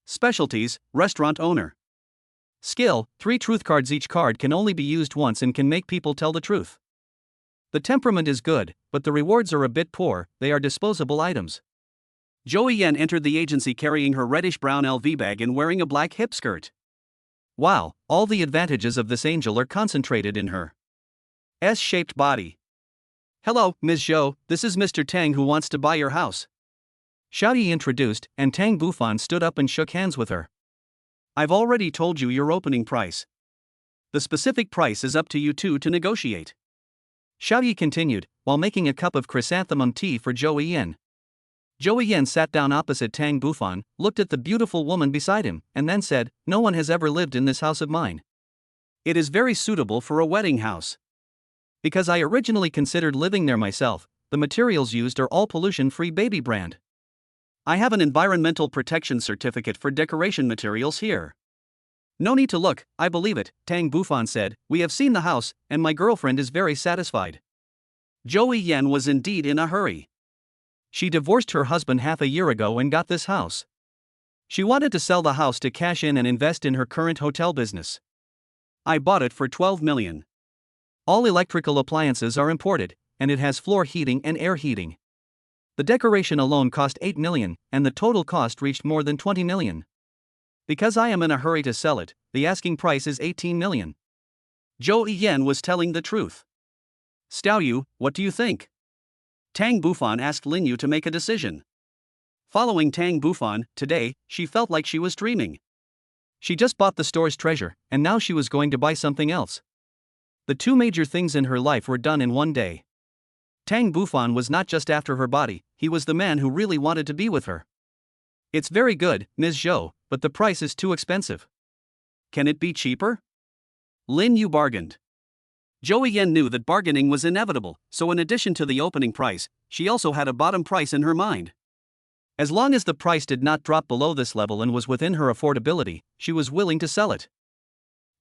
A: Specialties, restaurant owner. Skill, 3 truth cards. Each card can only be used once and can make people tell the truth. The temperament is good, but the rewards are a bit poor, they are disposable items. Zhou Yan entered the agency carrying her reddish-brown LV bag and wearing a black hip skirt. Wow, all the advantages of this angel are concentrated in her S-shaped body. Hello, Ms. Zhou, this is Mr. Tang who wants to buy your house. Xiao Yi introduced, and Tang Bufan stood up and shook hands with her. I've already told you your opening price. The specific price is up to you two to negotiate. Xiao Yi continued, while making a cup of chrysanthemum tea for Zhou Yan. Zhou Yan sat down opposite Tang Bufan, looked at the beautiful woman beside him, and then said, no one has ever lived in this house of mine. It is very suitable for a wedding house. Because I originally considered living there myself, the materials used are all pollution-free baby brand. I have an environmental protection certificate for decoration materials here. No need to look, I believe it, Tang Bufan said, we have seen the house, and my girlfriend is very satisfied. Zhou Yan was indeed in a hurry. She divorced her husband half a year ago and got this house. She wanted to sell the house to cash in and invest in her current hotel business. I bought it for 12 million. All electrical appliances are imported, and it has floor heating and air heating. The decoration alone cost 8 million, and the total cost reached more than 20 million. Because I am in a hurry to sell it, the asking price is 18 million. Zhou Yan was telling the truth. Xiao Yu, what do you think? Tang Bufan asked Lin Yu to make a decision. Following Tang Bufan, today, she felt like she was dreaming. She just bought the store's treasure, and now she was going to buy something else. The 2 major things in her life were done in one day. Tang Bufan was not just after her body, he was the man who really wanted to be with her. It's very good, Ms. Zhou, but the price is too expensive. Can it be cheaper? Lin Yu bargained. Zhou Yan knew that bargaining was inevitable, so in addition to the opening price, she also had a bottom price in her mind. As long as the price did not drop below this level and was within her affordability, she was willing to sell it.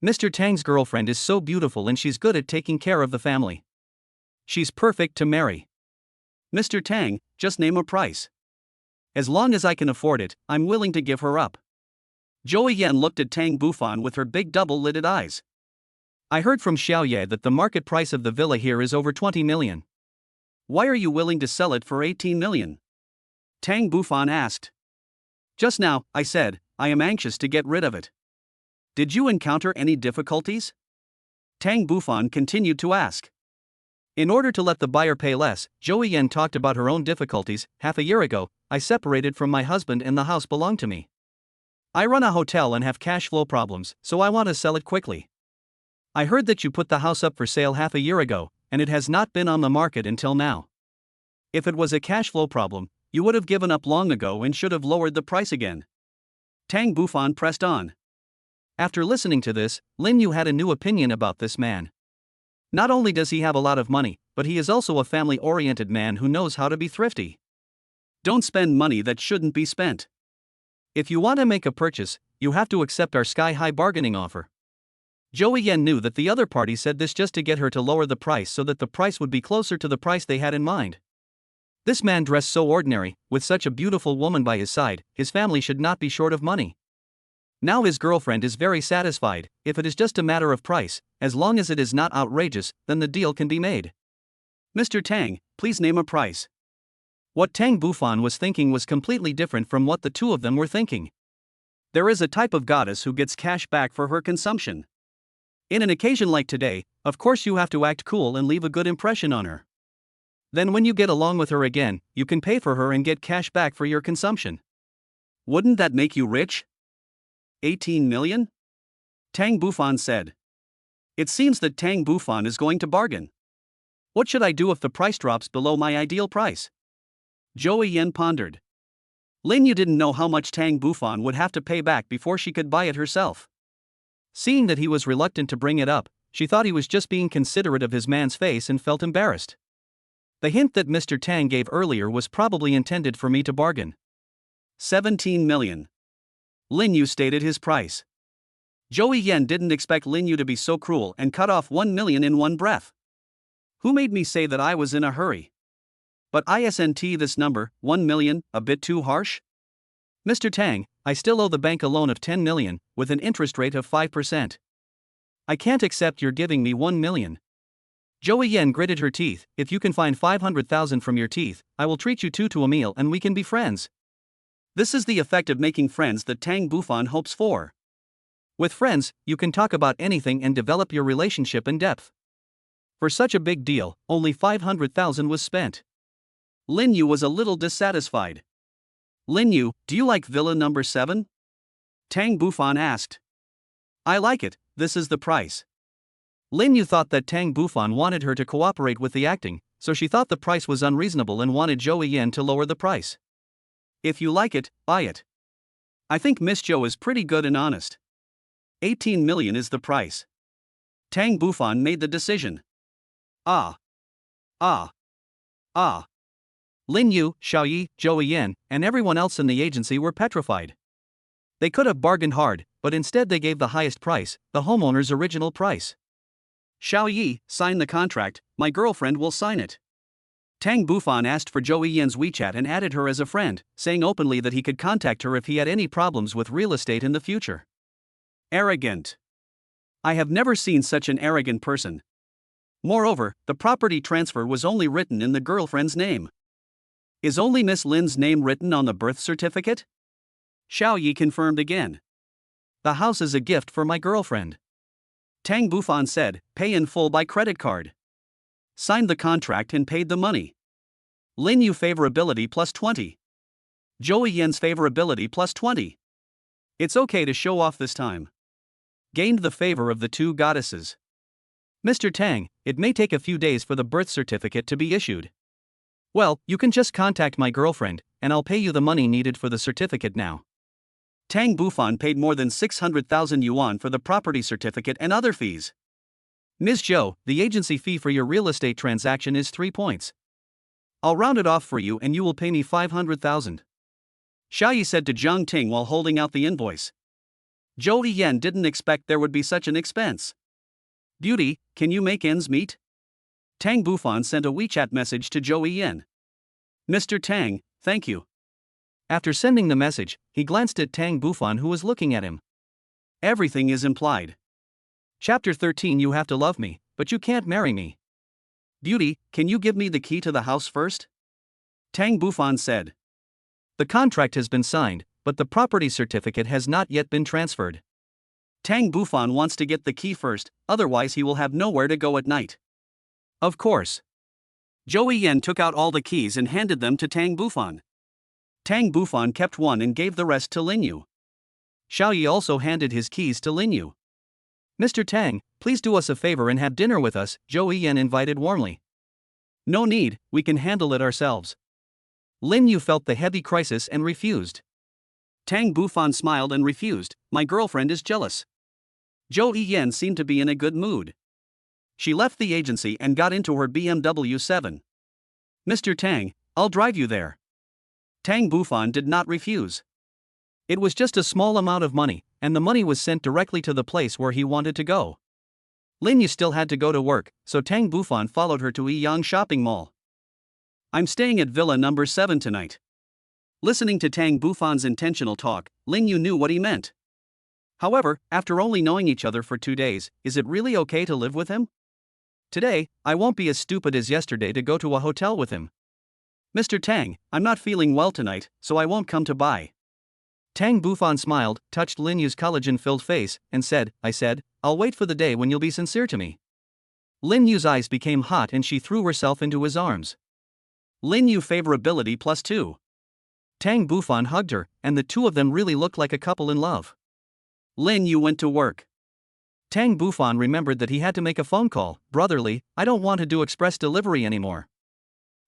A: Mr. Tang's girlfriend is so beautiful and she's good at taking care of the family. She's perfect to marry. Mr. Tang, just name a price. As long as I can afford it, I'm willing to give her up. Zhou Yan looked at Tang Bufan with her big double-lidded eyes. I heard from Xiaoye that the market price of the villa here is over 20 million. Why are you willing to sell it for 18 million? Tang Bufan asked. Just now, I said, I am anxious to get rid of it. Did you encounter any difficulties? Tang Bufan continued to ask. In order to let the buyer pay less, Joey Yan talked about her own difficulties. Half a year ago, I separated from my husband and the house belonged to me. I run a hotel and have cash flow problems, so I want to sell it quickly. I heard that you put the house up for sale half a year ago, and it has not been on the market until now. If it was a cash flow problem, you would have given up long ago and should have lowered the price again. Tang Bufan pressed on. After listening to this, Lin Yu had a new opinion about this man. Not only does he have a lot of money, but he is also a family-oriented man who knows how to be thrifty. Don't spend money that shouldn't be spent. If you want to make a purchase, you have to accept our sky-high bargaining offer. Joey Yan knew that the other party said this just to get her to lower the price so that the price would be closer to the price they had in mind. This man dressed so ordinary, with such a beautiful woman by his side, his family should not be short of money. Now his girlfriend is very satisfied. If it is just a matter of price, as long as it is not outrageous, then the deal can be made. Mr. Tang, please name a price. What Tang Bufan was thinking was completely different from what the two of them were thinking. There is a type of goddess who gets cash back for her consumption. In an occasion like today, of course you have to act cool and leave a good impression on her. Then when you get along with her again, you can pay for her and get cash back for your consumption. Wouldn't that make you rich? 18 million? Tang Bufan said. It seems that Tang Bufan is going to bargain. What should I do if the price drops below my ideal price? Joey Yan pondered. Lin Yu didn't know how much Tang Bufan would have to pay back before she could buy it herself. Seeing that he was reluctant to bring it up, she thought he was just being considerate of his man's face and felt embarrassed. The hint that Mr. Tang gave earlier was probably intended for me to bargain. 17 million. Lin Yu stated his price. Joey Yan didn't expect Lin Yu to be so cruel and cut off 1 million in one breath. Who made me say that I was in a hurry? But isn't this number, 1 million, a bit too harsh? Mr. Tang, I still owe the bank a loan of 10 million, with an interest rate of 5%. I can't accept you're giving me 1 million. Joey Yan gritted her teeth. If you can find 500,000 from your teeth, I will treat you two to a meal and we can be friends. This is the effect of making friends that Tang Bufan hopes for. With friends, you can talk about anything and develop your relationship in depth. For such a big deal, only 500,000 was spent. Lin Yu was a little dissatisfied. Lin Yu, do you like Villa number 7? Tang Bufan asked. I like it, this is the price. Lin Yu thought that Tang Bufan wanted her to cooperate with the acting, so she thought the price was unreasonable and wanted Joey Yan to lower the price. If you like it, buy it. I think Miss Jo is pretty good and honest. 18 million is the price. Tang Bufan made the decision. Ah. Lin Yu, Xiaoyi, Joey Yan, and everyone else in the agency were petrified. They could have bargained hard, but instead they gave the highest price, the homeowner's original price. Xiaoyi, sign the contract, my girlfriend will sign it. Tang Bufan asked for Joey Yan's WeChat and added her as a friend, saying openly that he could contact her if he had any problems with real estate in the future. Arrogant. I have never seen such an arrogant person. Moreover, the property transfer was only written in the girlfriend's name. Is only Miss Lin's name written on the birth certificate? Xiaoyi confirmed again. The house is a gift for my girlfriend. Tang Bufan said, pay in full by credit card. Signed the contract and paid the money. Lin Yu favorability plus 20. Joey Yan's favorability plus 20. It's okay to show off this time. Gained the favor of the two goddesses. Mr. Tang, it may take a few days for the birth certificate to be issued. Well, you can just contact my girlfriend, and I'll pay you the money needed for the certificate now. Tang Bufan paid more than 600,000 yuan for the property certificate and other fees. Ms. Zhou, the agency fee for your real estate transaction is 3 points. I'll round it off for you and you will pay me 500,000. Xiaoyi said to Zhang Ting while holding out the invoice. Joey Yan didn't expect there would be such an expense. Beauty, can you make ends meet? Tang Bufan sent a WeChat message to Joey Yan. Mr. Tang, thank you. After sending the message, he glanced at Tang Bufan who was looking at him. Everything is implied. Chapter 13. You have to love me, but you can't marry me. Beauty, can you give me the key to the house first? Tang Bufan said. The contract has been signed, but the property certificate has not yet been transferred. Tang Bufan wants to get the key first, otherwise he will have nowhere to go at night. Of course. Zhou Yan took out all the keys and handed them to Tang Bufan. Tang Bufan kept one and gave the rest to Lin Yu. Xiao Yi also handed his keys to Lin Yu. Mr. Tang, please do us a favor and have dinner with us, Zhou Yan invited warmly. No need, we can handle it ourselves. Lin Yu felt the heavy crisis and refused. Tang Bufan smiled and refused. My girlfriend is jealous. Zhou Yan seemed to be in a good mood. She left the agency and got into her BMW 7. Mr. Tang, I'll drive you there. Tang Bufan did not refuse. It was just a small amount of money, and the money was sent directly to the place where he wanted to go. Lin Yu still had to go to work, so Tang Bufan followed her to Yiyang Shopping Mall. I'm staying at Villa number 7 tonight. Listening to Tang Bufan's intentional talk, Lin Yu knew what he meant. However, after only knowing each other for 2 days, is it really okay to live with him? Today, I won't be as stupid as yesterday to go to a hotel with him. Mr. Tang, I'm not feeling well tonight, so I won't come to buy. Tang Bufan smiled, touched Lin Yu's collagen-filled face, and said, I'll wait for the day when you'll be sincere to me. Lin Yu's eyes became hot and she threw herself into his arms. Lin Yu favorability +2. Tang Bufan hugged her, and the two of them really looked like a couple in love. Lin Yu went to work. Tang Bufan remembered that he had to make a phone call. Brotherly, I don't want to do express delivery anymore.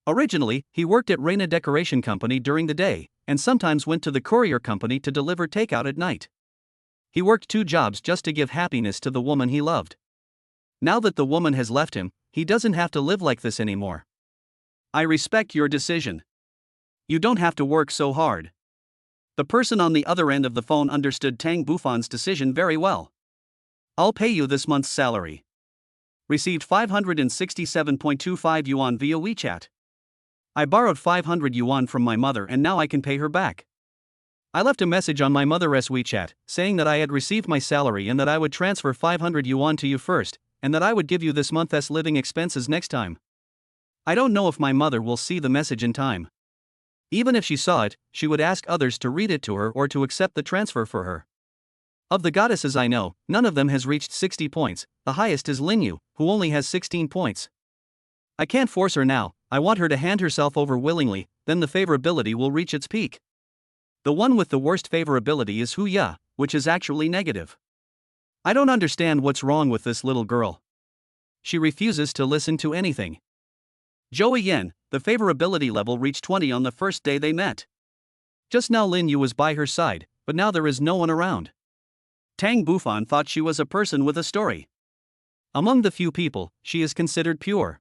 A: Originally, he worked at Reina Decoration Company during the day, and sometimes went to the courier company to deliver takeout at night. He worked 2 jobs just to give happiness to the woman he loved. Now that the woman has left him, he doesn't have to live like this anymore. I respect your decision. You don't have to work so hard. The person on the other end of the phone understood Tang Bufan's decision very well. I'll pay you this month's salary. Received 567.25 yuan via WeChat. I borrowed 500 yuan from my mother and now I can pay her back. I left a message on my mother's WeChat, saying that I had received my salary and that I would transfer 500 yuan to you first, and that I would give you this month's living expenses next time. I don't know if my mother will see the message in time. Even if she saw it, she would ask others to read it to her or to accept the transfer for her. Of the goddesses I know, none of them has reached 60 points, the highest is Lin Yu, who only has 16 points. I can't force her now, I want her to hand herself over willingly, then the favorability will reach its peak. The one with the worst favorability is Hu Ya, which is actually negative. I don't understand what's wrong with this little girl. She refuses to listen to anything. Zhou Yan, the favorability level reached 20 on the first day they met. Just now Lin Yu was by her side, but now there is no one around. Tang Bufan thought she was a person with a story. Among the few people, she is considered pure.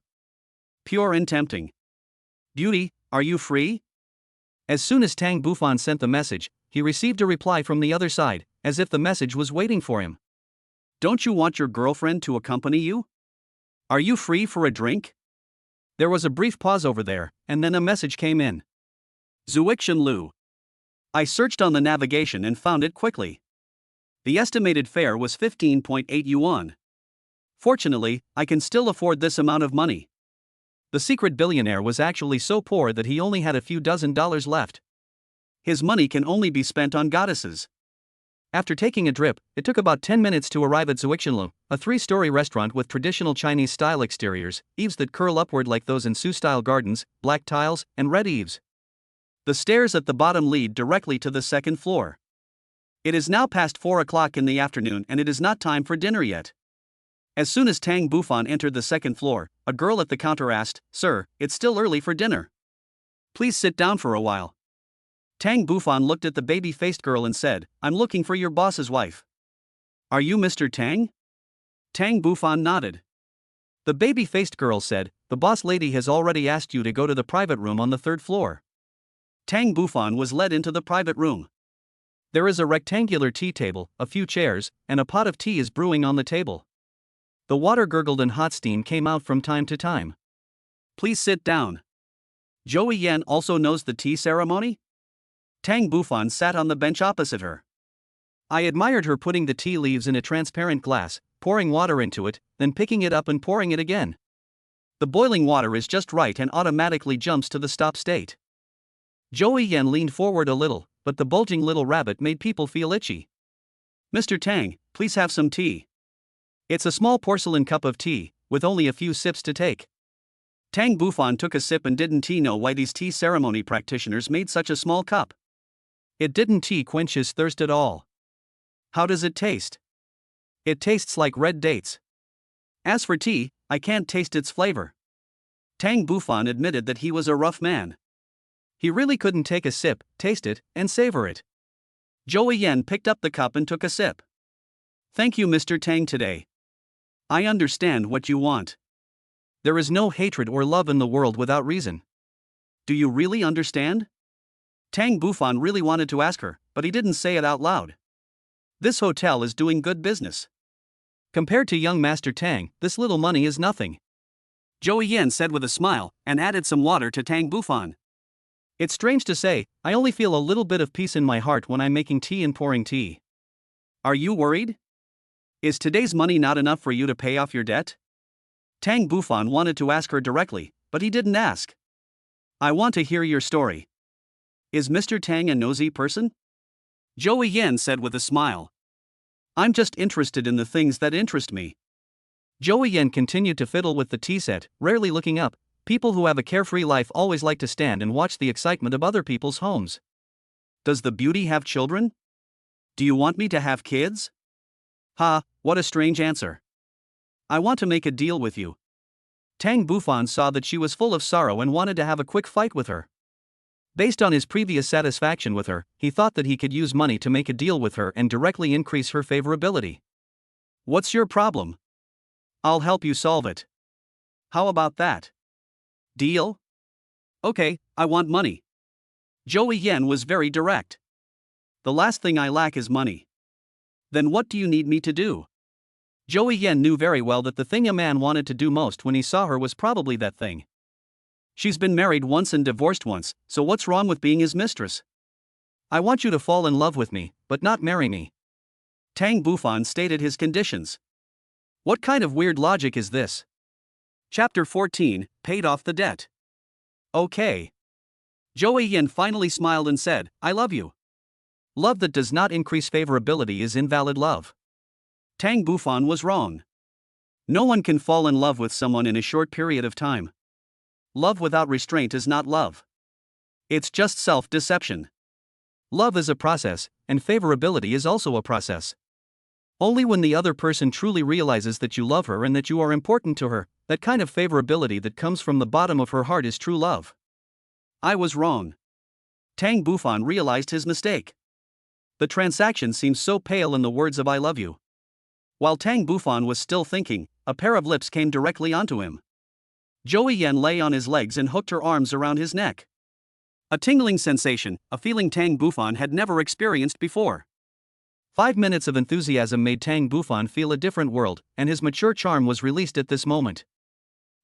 A: Pure and tempting. Beauty, are you free? As soon as Tang Bufan sent the message, he received a reply from the other side, as if the message was waiting for him. Don't you want your girlfriend to accompany you? Are you free for a drink? There was a brief pause over there, and then a message came in. Zuixian Lu. I searched on the navigation and found it quickly. The estimated fare was 15.8 yuan. Fortunately, I can still afford this amount of money. The secret billionaire was actually so poor that he only had a few dozen dollars left. His money can only be spent on goddesses. After taking a drip, it took about 10 minutes to arrive at Zuixianlu, a 3-story restaurant with traditional Chinese-style exteriors, eaves that curl upward like those in Su-style gardens, black tiles, and red eaves. The stairs at the bottom lead directly to the second floor. It is now past 4 o'clock in the afternoon and it is not time for dinner yet. As soon as Tang Bufan entered the second floor, a girl at the counter asked, Sir, it's still early for dinner. Please sit down for a while. Tang Bufan looked at the baby-faced girl and said, I'm looking for your boss's wife. Are you Mr. Tang? Tang Bufan nodded. The baby-faced girl said, the boss lady has already asked you to go to the private room on the 3rd floor. Tang Bufan was led into the private room. There is a rectangular tea table, a few chairs, and a pot of tea is brewing on the table. The water gurgled and hot steam came out from time to time. Please sit down. Zhou Yan also knows the tea ceremony? Tang Bufan sat on the bench opposite her. I admired her putting the tea leaves in a transparent glass, pouring water into it, then picking it up and pouring it again. The boiling water is just right and automatically jumps to the stop state. Joey Yen leaned forward a little, but the bulging little rabbit made people feel itchy. Mr. Tang, please have some tea. It's a small porcelain cup of tea, with only a few sips to take. Tang Bufan took a sip and didn't he know why these tea ceremony practitioners made such a small cup. It didn't tea quench his thirst at all. How does it taste? It tastes like red dates. As for tea, I can't taste its flavor. Tang Bufan admitted that he was a rough man. He really couldn't take a sip, taste it, and savor it. Joey Yen picked up the cup and took a sip. Thank you, Mr. Tang, today. I understand what you want. There is no hatred or love in the world without reason. Do you really understand? Tang Bufan really wanted to ask her, but he didn't say it out loud. This hotel is doing good business. Compared to young Master Tang, this little money is nothing. Joey Yen said with a smile, and added some water to Tang Bufan. It's strange to say, I only feel a little bit of peace in my heart when I'm making tea and pouring tea. Are you worried? Is today's money not enough for you to pay off your debt? Tang Bufan wanted to ask her directly, but he didn't ask. I want to hear your story. Is Mr. Tang a nosy person? Joey Yen said with a smile. I'm just interested in the things that interest me. Joey Yen continued to fiddle with the tea set, rarely looking up. People who have a carefree life always like to stand and watch the excitement of other people's homes. Does the beauty have children? Do you want me to have kids? Ha, what a strange answer. I want to make a deal with you. Tang Bufan saw that she was full of sorrow and wanted to have a quick fight with her. Based on his previous satisfaction with her, he thought that he could use money to make a deal with her and directly increase her favorability. What's your problem? I'll help you solve it. How about that? Deal? Okay, I want money. Joey Yen was very direct. The last thing I lack is money. Then what do you need me to do? Joey Yen knew very well that the thing a man wanted to do most when he saw her was probably that thing. She's been married once and divorced once, so what's wrong with being his mistress? I want you to fall in love with me, but not marry me. Tang Bufan stated his conditions. What kind of weird logic is this? Chapter 14, Paid Off the Debt. Okay. Joey Yen finally smiled and said, I love you. Love that does not increase favorability is invalid love. Tang Bufan was wrong. No one can fall in love with someone in a short period of time. Love without restraint is not love. It's just self-deception. Love is a process, and favorability is also a process. Only when the other person truly realizes that you love her and that you are important to her, that kind of favorability that comes from the bottom of her heart is true love. I was wrong. Tang Bufan realized his mistake. The transaction seems so pale in the words of I love you. While Tang Bufan was still thinking, a pair of lips came directly onto him. Joey Yen lay on his legs and hooked her arms around his neck. A tingling sensation, a feeling Tang Bufan had never experienced before. 5 minutes of enthusiasm made Tang Bufan feel a different world, and his mature charm was released at this moment.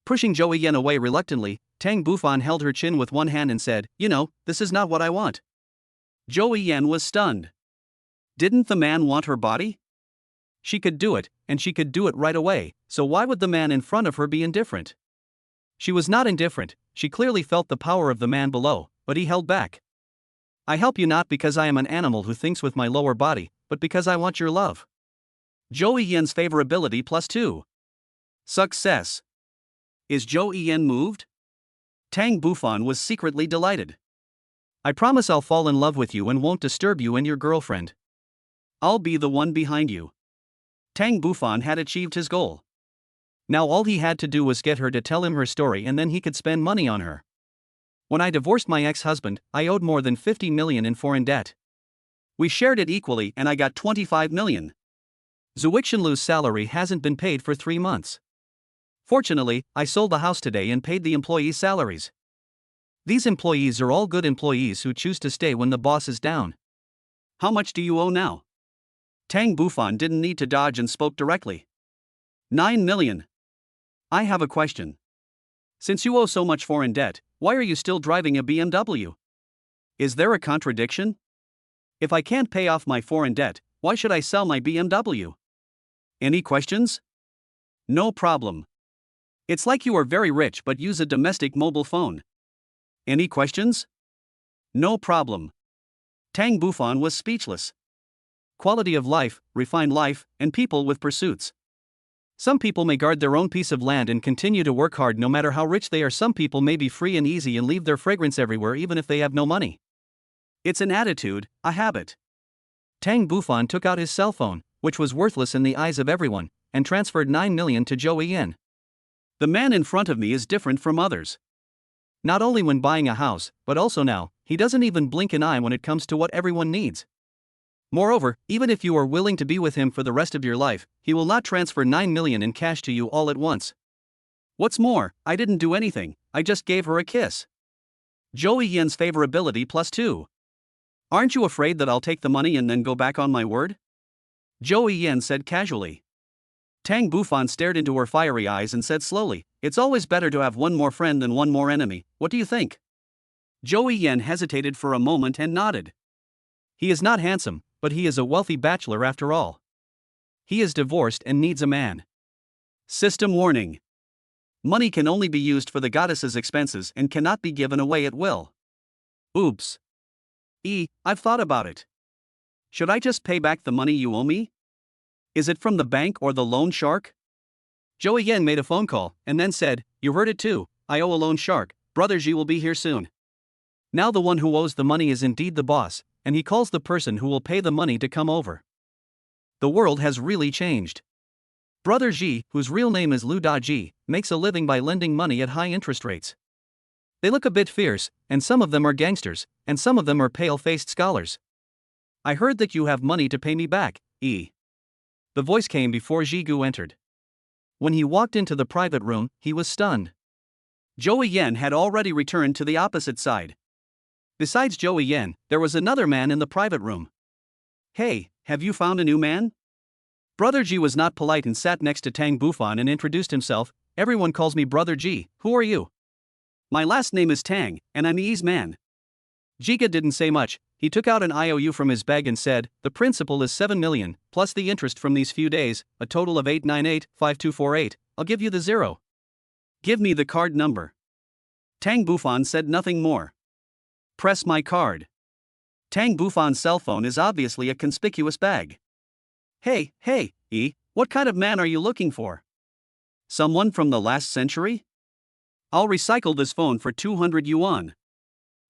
A: Pushing Joey Yen away reluctantly, Tang Bufan held her chin with one hand and said, You know, this is not what I want. Joey Yen was stunned. Didn't the man want her body? She could do it, and she could do it right away, so why would the man in front of her be indifferent? She was not indifferent, she clearly felt the power of the man below, but he held back. I help you not because I am an animal who thinks with my lower body, but because I want your love. Joey Yen's favorability +2. Success. Is Joey Yen moved? Tang Bufan was secretly delighted. I promise I'll fall in love with you and won't disturb you and your girlfriend. I'll be the one behind you. Tang Bufan had achieved his goal. Now all he had to do was get her to tell him her story and then he could spend money on her. When I divorced my ex-husband, I owed more than 50 million in foreign debt. We shared it equally and I got 25 million. Zuixinlu's salary hasn't been paid for 3 months. Fortunately, I sold the house today and paid the employees' salaries. These employees are all good employees who choose to stay when the boss is down. How much do you owe now? Tang Bufan didn't need to dodge and spoke directly. 9 million. I have a question. Since you owe so much foreign debt, why are you still driving a BMW? Is there a contradiction? If I can't pay off my foreign debt, why should I sell my BMW? Any questions? No problem. It's like you are very rich but use a domestic mobile phone. Any questions? No problem. Tang Bufan was speechless. Quality of life, refined life, and people with pursuits. Some people may guard their own piece of land and continue to work hard no matter how rich they are. Some people may be free and easy and leave their fragrance everywhere even if they have no money. It's an attitude, a habit. Tang Bufan took out his cell phone, which was worthless in the eyes of everyone, and transferred 9 million to Zhou Yin. The man in front of me is different from others. Not only when buying a house, but also now, he doesn't even blink an eye when it comes to what everyone needs. Moreover, even if you are willing to be with him for the rest of your life, he will not transfer 9 million in cash to you all at once. What's more, I didn't do anything, I just gave her a kiss. Zhou Yin's favorability +2. Aren't you afraid that I'll take the money and then go back on my word? Zhou Yin said casually. Tang Bufan stared into her fiery eyes and said slowly, it's always better to have one more friend than one more enemy, what do you think? Zhou Yin hesitated for a moment and nodded. He is not handsome, but he is a wealthy bachelor after all. He is divorced and needs a man. System warning. Money can only be used for the goddess's expenses and cannot be given away at will. Oops. I've thought about it. Should I just pay back the money you owe me? Is it from the bank or the loan shark? Zhou Yin made a phone call and then said, you heard it too, I owe a loan shark, Brother Ji will be here soon. Now the one who owes the money is indeed the boss, and he calls the person who will pay the money to come over. The world has really changed. Brother Ji, whose real name is Lu Daji, makes a living by lending money at high interest rates. They look a bit fierce, and some of them are gangsters, and some of them are pale-faced scholars. I heard that you have money to pay me back, The voice came before Jigu entered. When he walked into the private room, he was stunned. Zhou Yin had already returned to the opposite side. Besides Zhou Yin, there was another man in the private room. Hey, have you found a new man? Brother Ji was not polite and sat next to Tang Bufan and introduced himself. Everyone calls me Brother Ji, who are you? My last name is Tang, and I'm Yi's man. Jiga didn't say much, he took out an IOU from his bag and said, the principal is 7 million, plus the interest from these few days, a total of 898-5248, I'll give you the zero. Give me the card number. Tang Bufan said nothing more. Press my card. Tang Bufan's cell phone is obviously a conspicuous bag. Hey, what kind of man are you looking for? Someone from the last century? I'll recycle this phone for 200 yuan.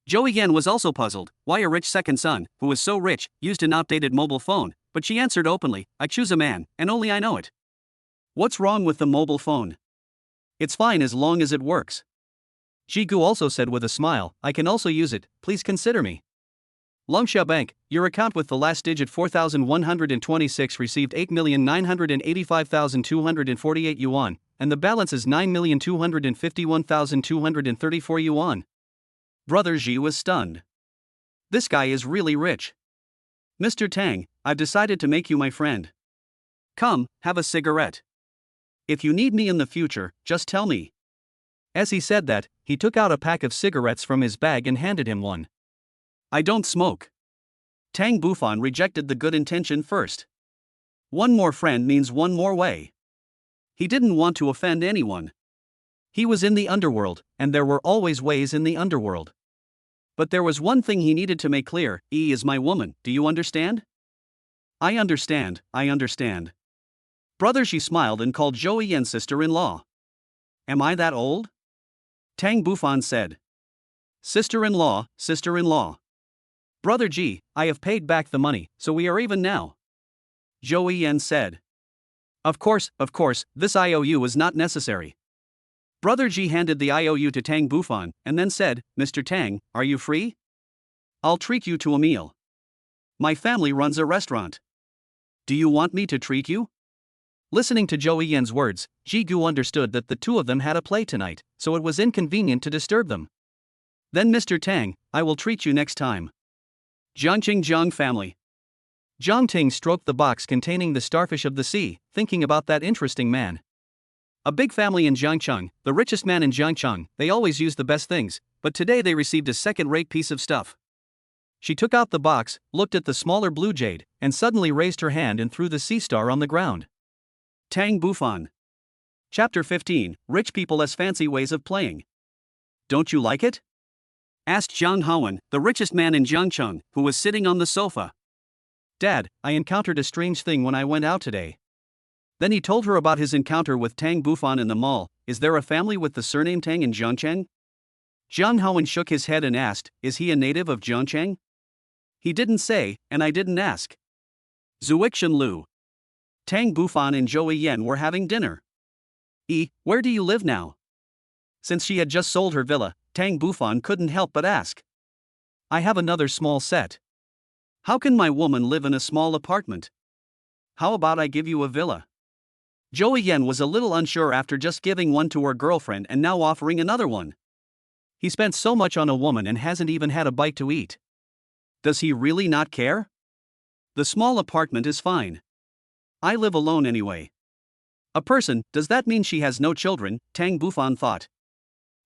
A: Zhou Yin was also puzzled, why a rich second son, who was so rich, used an outdated mobile phone, but she answered openly, I choose a man, and only I know it. What's wrong with the mobile phone? It's fine as long as it works. Jigu also said with a smile, I can also use it, please consider me. Longsha Bank, your account with the last digit 4126 received 8,985,248 yuan, and the balance is 9,251,234 yuan. Brother Ji was stunned. This guy is really rich. Mr. Tang, I've decided to make you my friend. Come, have a cigarette. If you need me in the future, just tell me. As he said that, he took out a pack of cigarettes from his bag and handed him one. I don't smoke. Tang Bufan rejected the good intention first. One more friend means one more way. He didn't want to offend anyone. He was in the underworld, and there were always ways in the underworld. But there was one thing he needed to make clear, is my woman, do you understand? I understand. Brother Shi smiled and called Zhou Yin sister-in-law. Am I that old? Tang Bufan said. Sister-in-law. Brother Ji, I have paid back the money, so we are even now. Zhou Yin said. Of course, this IOU is not necessary. Brother Ji handed the IOU to Tang Bufan, and then said, Mr. Tang, are you free? I'll treat you to a meal. My family runs a restaurant. Do you want me to treat you? Listening to Zhou Yin's words, Jigu understood that the two of them had a play tonight, so it was inconvenient to disturb them. Then Mr. Tang, I will treat you next time. Jiang family. Jiang Ting stroked the box containing the starfish of the sea, thinking about that interesting man. A big family in Jiangcheng, the richest man in Jiangcheng, they always use the best things, but today they received a second-rate piece of stuff. She took out the box, looked at the smaller blue jade, and suddenly raised her hand and threw the sea star on the ground. Tang Bufan. Chapter 15, Rich People as Fancy Ways of Playing. Don't you like it? Asked Zhang Haowen, the richest man in Jiangcheng, who was sitting on the sofa. Dad, I encountered a strange thing when I went out today. Then he told her about his encounter with Tang Bufan in the mall. Is there a family with the surname Tang in Jiangcheng? Zhang Haowen shook his head and asked, is he a native of Jiangcheng? He didn't say, and I didn't ask. Zuixian Lu. Tang Bufan and Zhou Yan were having dinner. Where do you live now? Since she had just sold her villa, Tang Bufan couldn't help but ask. I have another small set. How can my woman live in a small apartment? How about I give you a villa? Zhou Yan was a little unsure after just giving one to her girlfriend and now offering another one. He spent so much on a woman and hasn't even had a bite to eat. Does he really not care? The small apartment is fine. I live alone anyway. A person, does that mean she has no children? Tang Bufan thought.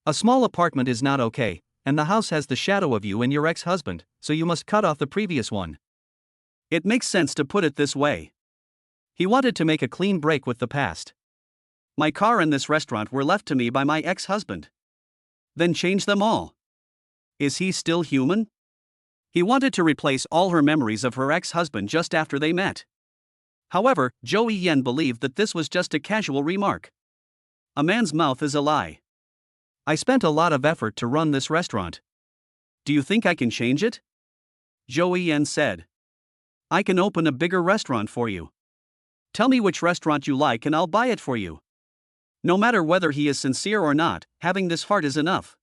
A: A small apartment is not okay, and the house has the shadow of you and your ex-husband, so you must cut off the previous one. It makes sense to put it this way. He wanted to make a clean break with the past. My car and this restaurant were left to me by my ex-husband. Then change them all. Is he still human? He wanted to replace all her memories of her ex-husband just after they met. However, Zhou Yan believed that this was just a casual remark. A man's mouth is a lie. I spent a lot of effort to run this restaurant. Do you think I can change it? Zhou Yan said. I can open a bigger restaurant for you. Tell me which restaurant you like and I'll buy it for you. No matter whether he is sincere or not, having this heart is enough.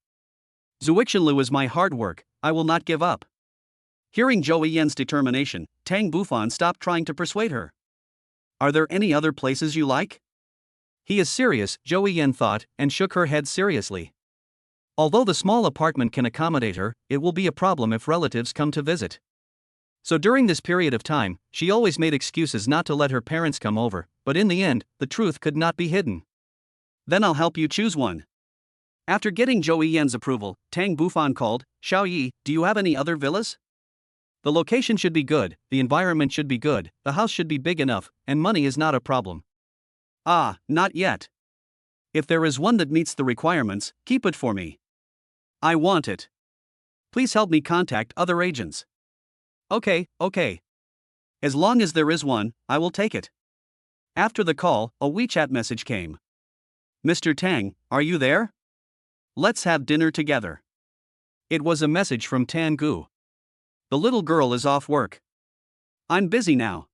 A: Zuixianlu is my hard work, I will not give up. Hearing Zhou Yan's determination, Tang Bufan stopped trying to persuade her. Are there any other places you like? He is serious, Zhou Yan thought, and shook her head seriously. Although the small apartment can accommodate her, it will be a problem if relatives come to visit. So during this period of time, she always made excuses not to let her parents come over, but in the end, the truth could not be hidden. Then I'll help you choose one. After getting Zhou Yan's approval, Tang Bufan called, Xiao Yi, do you have any other villas? The location should be good, the environment should be good, the house should be big enough, and money is not a problem. Ah, not yet. If there is one that meets the requirements, keep it for me. I want it. Please help me contact other agents. Okay. As long as there is one, I will take it. After the call, a WeChat message came. Mr. Tang, are you there? Let's have dinner together. It was a message from Tan Gu. The little girl is off work. I'm busy now.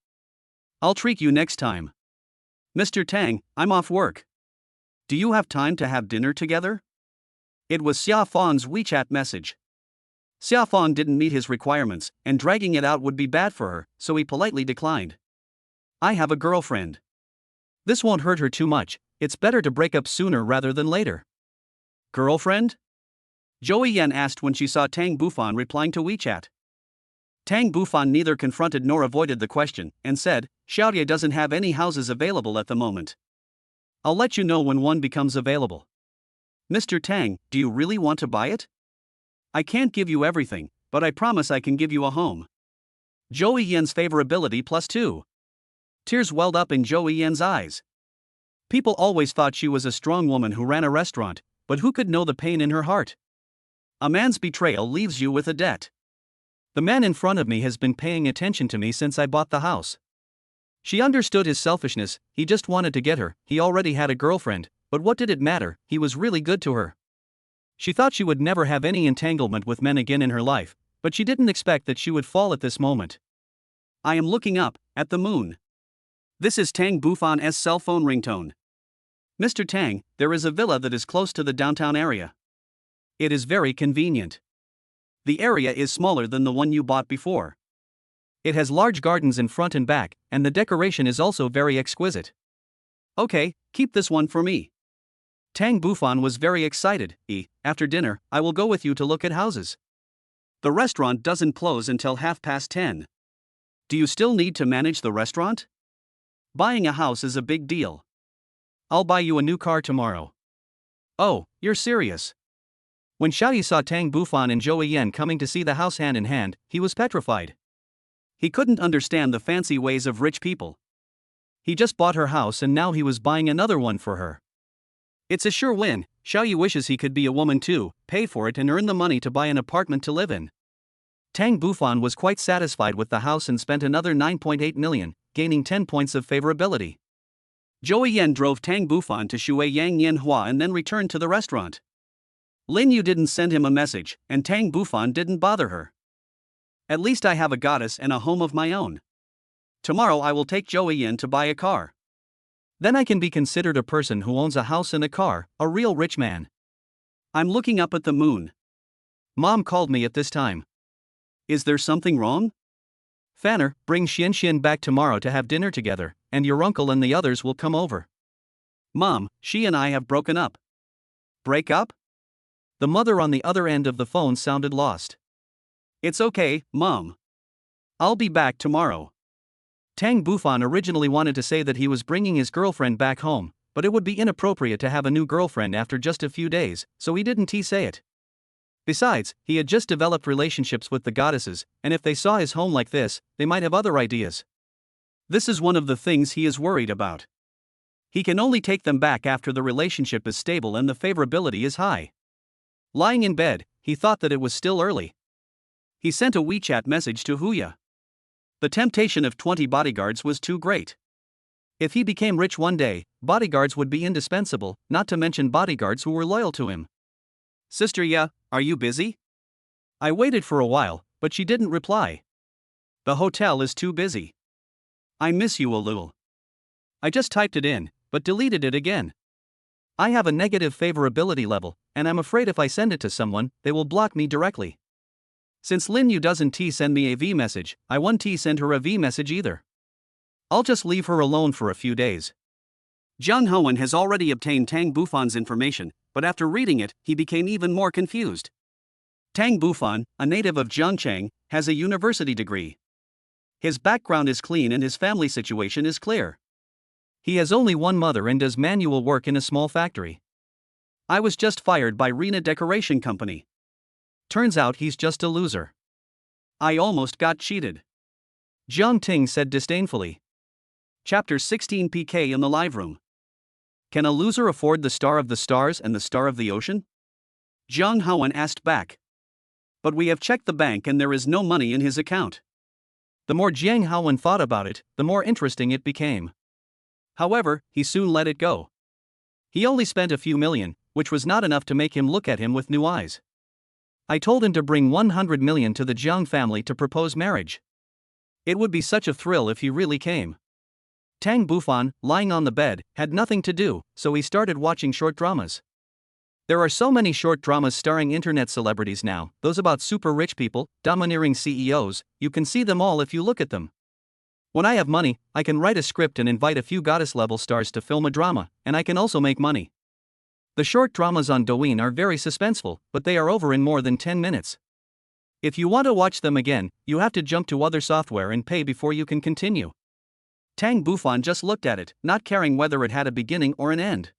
A: I'll treat you next time. Mr. Tang, I'm off work. Do you have time to have dinner together? It was Xia Fang's WeChat message. Xia Fang didn't meet his requirements, and dragging it out would be bad for her, so he politely declined. I have a girlfriend. This won't hurt her too much, it's better to break up sooner rather than later. Girlfriend? Zhou Yan asked when she saw Tang Bufan replying to WeChat. Tang Bufan neither confronted nor avoided the question, and said, Xiaoye doesn't have any houses available at the moment. I'll let you know when one becomes available. Mr. Tang, do you really want to buy it? I can't give you everything, but I promise I can give you a home. Zhou Yan's favorability +2. Tears welled up in Zhou Yan's eyes. People always thought she was a strong woman who ran a restaurant, but who could know the pain in her heart? A man's betrayal leaves you with a debt. The man in front of me has been paying attention to me since I bought the house. She understood his selfishness, he just wanted to get her, he already had a girlfriend, but what did it matter, he was really good to her. She thought she would never have any entanglement with men again in her life, but she didn't expect that she would fall at this moment. I am looking up, at the moon. This is Tang Bufan's cell phone ringtone. Mr. Tang, there is a villa that is close to the downtown area. It is very convenient. The area is smaller than the one you bought before. It has large gardens in front and back, and the decoration is also very exquisite. Okay, keep this one for me. Tang Bufan was very excited. After dinner, I will go with you to look at houses. The restaurant doesn't close until 10:30. Do you still need to manage the restaurant? Buying a house is a big deal. I'll buy you a new car tomorrow. Oh, you're serious? When Xiaoyi saw Tang Bufan and Zhou Yan coming to see the house hand in hand, he was petrified. He couldn't understand the fancy ways of rich people. He just bought her house and now he was buying another one for her. It's a sure win. Xiaoyu wishes he could be a woman too, pay for it and earn the money to buy an apartment to live in. Tang Bufan was quite satisfied with the house and spent another 9.8 million, gaining 10 points of favorability. Joey Yen drove Tang Bufan to Shui Yang Yen Hua and then returned to the restaurant. Lin Yu didn't send him a message, and Tang Bufan didn't bother her. At least I have a goddess and a home of my own. Tomorrow I will take Joey Yen to buy a car. Then I can be considered a person who owns a house and a car, a real rich man. I'm looking up at the moon. Mom called me at this time. Is there something wrong? Fanner, bring Xian back tomorrow to have dinner together, and your uncle and the others will come over. Mom, she and I have broken up. Break up? The mother on the other end of the phone sounded lost. It's okay, Mom. I'll be back tomorrow. Tang Bufan originally wanted to say that he was bringing his girlfriend back home, but it would be inappropriate to have a new girlfriend after just a few days, so he didn't say it. Besides, he had just developed relationships with the goddesses, and if they saw his home like this, they might have other ideas. This is one of the things he is worried about. He can only take them back after the relationship is stable and the favorability is high. Lying in bed, he thought that it was still early. He sent a WeChat message to Huya. The temptation of 20 bodyguards was too great. If he became rich one day, bodyguards would be indispensable, not to mention bodyguards who were loyal to him. Sister Ya, are you busy? I waited for a while, but she didn't reply. The hotel is too busy. I miss you a little. I just typed it in, but deleted it again. I have a negative favorability level, and I'm afraid if I send it to someone, they will block me directly. Since Lin Yu doesn't send me a V message, I won't send her a V message either. I'll just leave her alone for a few days. Zhang Hoen has already obtained Tang Bufan's information, but after reading it, he became even more confused. Tang Bufan, a native of Zhangchang, has a university degree. His background is clean and his family situation is clear. He has only one mother and does manual work in a small factory. I was just fired by Rena Decoration Company. Turns out he's just a loser. I almost got cheated. Jiang Ting said disdainfully. Chapter 16 PK in the live room. Can a loser afford the star of the stars and the star of the ocean? Zhang Hoen asked back. But we have checked the bank and there is no money in his account. The more Jiang Hoen thought about it, the more interesting it became. However, he soon let it go. He only spent a few million, which was not enough to make him look at him with new eyes. I told him to bring 100 million to the Jiang family to propose marriage. It would be such a thrill if he really came. Tang Bufan, lying on the bed, had nothing to do, so he started watching short dramas. There are so many short dramas starring internet celebrities now, those about super rich people, domineering CEOs, you can see them all if you look at them. When I have money, I can write a script and invite a few goddess-level stars to film a drama, and I can also make money. The short dramas on Douyin are very suspenseful, but they are over in more than 10 minutes. If you want to watch them again, you have to jump to other software and pay before you can continue. Tang Bufan just looked at it, not caring whether it had a beginning or an end.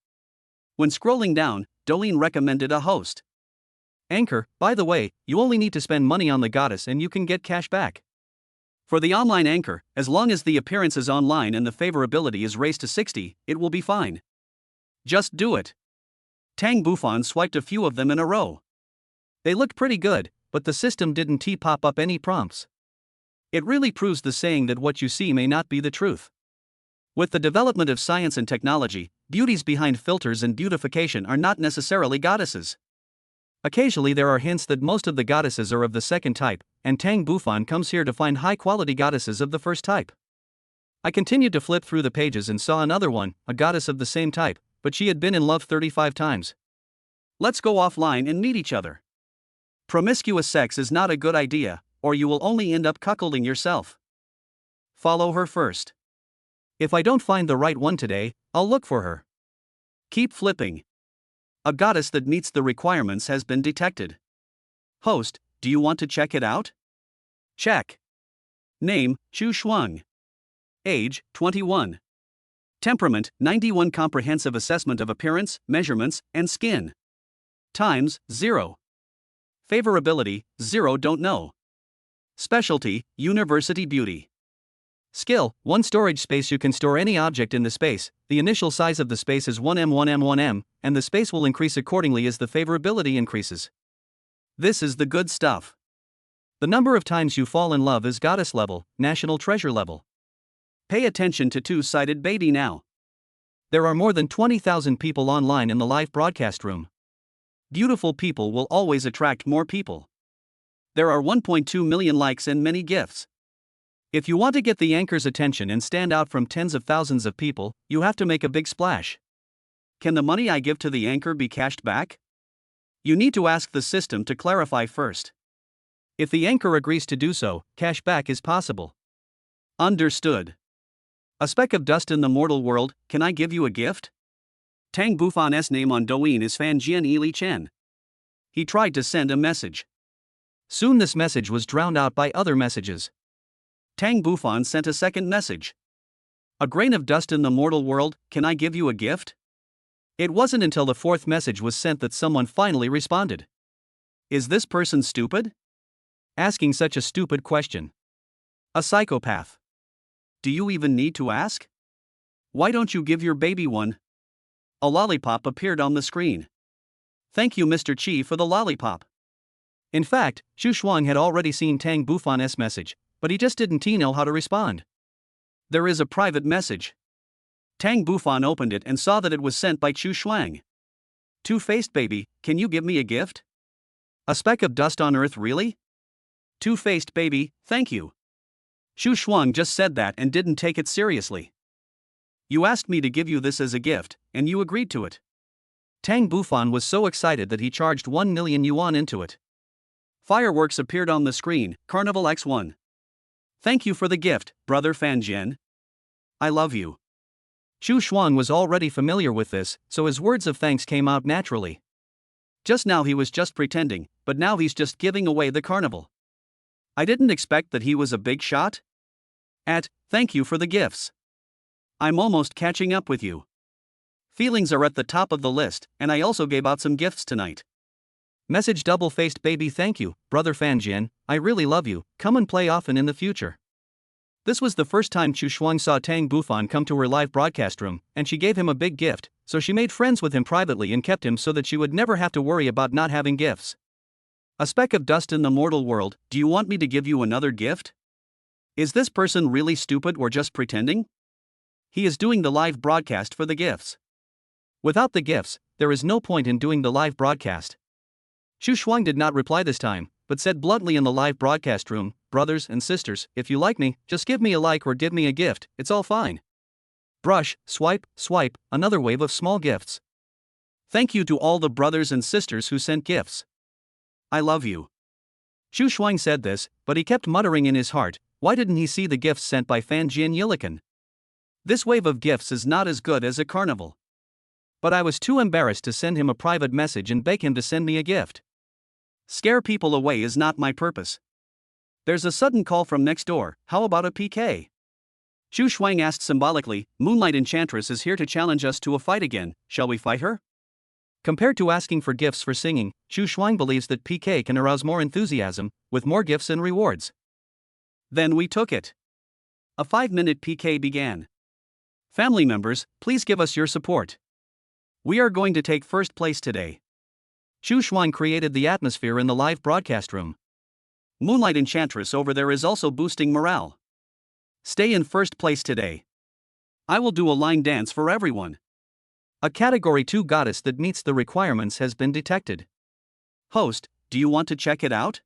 A: When scrolling down, Douyin recommended a host. Anchor, by the way, you only need to spend money on the goddess and you can get cash back. For the online anchor, as long as the appearance is online and the favorability is raised to 60, it will be fine. Just do it. Tang Bufan swiped a few of them in a row. They looked pretty good, but the system didn't pop up any prompts. It really proves the saying that what you see may not be the truth. With the development of science and technology, beauties behind filters and beautification are not necessarily goddesses. Occasionally there are hints that most of the goddesses are of the second type, and Tang Bufan comes here to find high-quality goddesses of the first type. I continued to flip through the pages and saw another one, a goddess of the same type, but she had been in love 35 times. Let's go offline and meet each other. Promiscuous sex is not a good idea, or you will only end up cuckolding yourself. Follow her first. If I don't find the right one today, I'll look for her. Keep flipping. A goddess that meets the requirements has been detected. Host, do you want to check it out? Check. Name, Chu Shuang. Age, 21. Temperament, 91. Comprehensive assessment of appearance, measurements, and skin. Times, 0. Favorability, 0. Don't know. Specialty, university beauty. Skill: 1 storage space. You can store any object in the space. The initial size of the space is 1m 1m 1m, and the space will increase accordingly as the favorability increases. This is the good stuff. The number of times you fall in love is goddess level, national treasure level. Pay attention to two-sided baby now. There are more than 20,000 people online in the live broadcast room. Beautiful people will always attract more people. There are 1.2 million likes and many gifts. If you want to get the anchor's attention and stand out from tens of thousands of people, you have to make a big splash. Can the money I give to the anchor be cashed back? You need to ask the system to clarify first. If the anchor agrees to do so, cash back is possible. Understood. A speck of dust in the mortal world, can I give you a gift? Tang Bufan's name on Douyin is Fan Jian Ili Chen. He tried to send a message. Soon this message was drowned out by other messages. Tang Bufan sent a second message. A grain of dust in the mortal world, can I give you a gift? It wasn't until the fourth message was sent that someone finally responded. Is this person stupid? Asking such a stupid question. A psychopath. Do you even need to ask? Why don't you give your baby one? A lollipop appeared on the screen. Thank you, Mr. Chi, for the lollipop. In fact, Xu Shuang had already seen Tang Bufan's message, but he just didn't know how to respond. There is a private message. Tang Bufan opened it and saw that it was sent by Xu Shuang. Two-faced baby, can you give me a gift? A speck of dust on earth, really? Two-faced baby, thank you. Xu Shuang just said that and didn't take it seriously. You asked me to give you this as a gift, and you agreed to it. Tang Bufan was so excited that he charged 1 million yuan into it. Fireworks appeared on the screen, Carnival X1. Thank you for the gift, brother Fan Jian. I love you. Xu Shuang was already familiar with this, so his words of thanks came out naturally. Just now he was just pretending, but now he's just giving away the carnival. I didn't expect that he was a big shot. Thank you for the gifts. I'm almost catching up with you. Feelings are at the top of the list, and I also gave out some gifts tonight. Message: double-faced baby, thank you, brother Fan Jian, I really love you, come and play often in the future. This was the first time Xu Shuang saw Tang Bufan come to her live broadcast room, and she gave him a big gift, so she made friends with him privately and kept him so that she would never have to worry about not having gifts. A speck of dust in the mortal world, do you want me to give you another gift? Is this person really stupid or just pretending? He is doing the live broadcast for the gifts. Without the gifts, there is no point in doing the live broadcast. Xu Shuang did not reply this time, but said bluntly in the live broadcast room, brothers and sisters, if you like me, just give me a like or give me a gift, it's all fine. Brush, swipe, swipe, another wave of small gifts. Thank you to all the brothers and sisters who sent gifts. I love you. Xu Shuang said this, but he kept muttering in his heart, why didn't he see the gifts sent by Fan Jian Yilikan? This wave of gifts is not as good as a carnival. But I was too embarrassed to send him a private message and beg him to send me a gift. Scare people away is not my purpose. There's a sudden call from next door, how about a PK? Xu Shuang asked symbolically, Moonlight Enchantress is here to challenge us to a fight again, shall we fight her? Compared to asking for gifts for singing, Xu Shuang believes that PK can arouse more enthusiasm, with more gifts and rewards. Then we took it. A 5-minute PK began. Family members, please give us your support. We are going to take first place today. Xu Shuang created the atmosphere in the live broadcast room. Moonlight Enchantress over there is also boosting morale. Stay in first place today. I will do a line dance for everyone. A Category 2 goddess that meets the requirements has been detected. Host, do you want to check it out?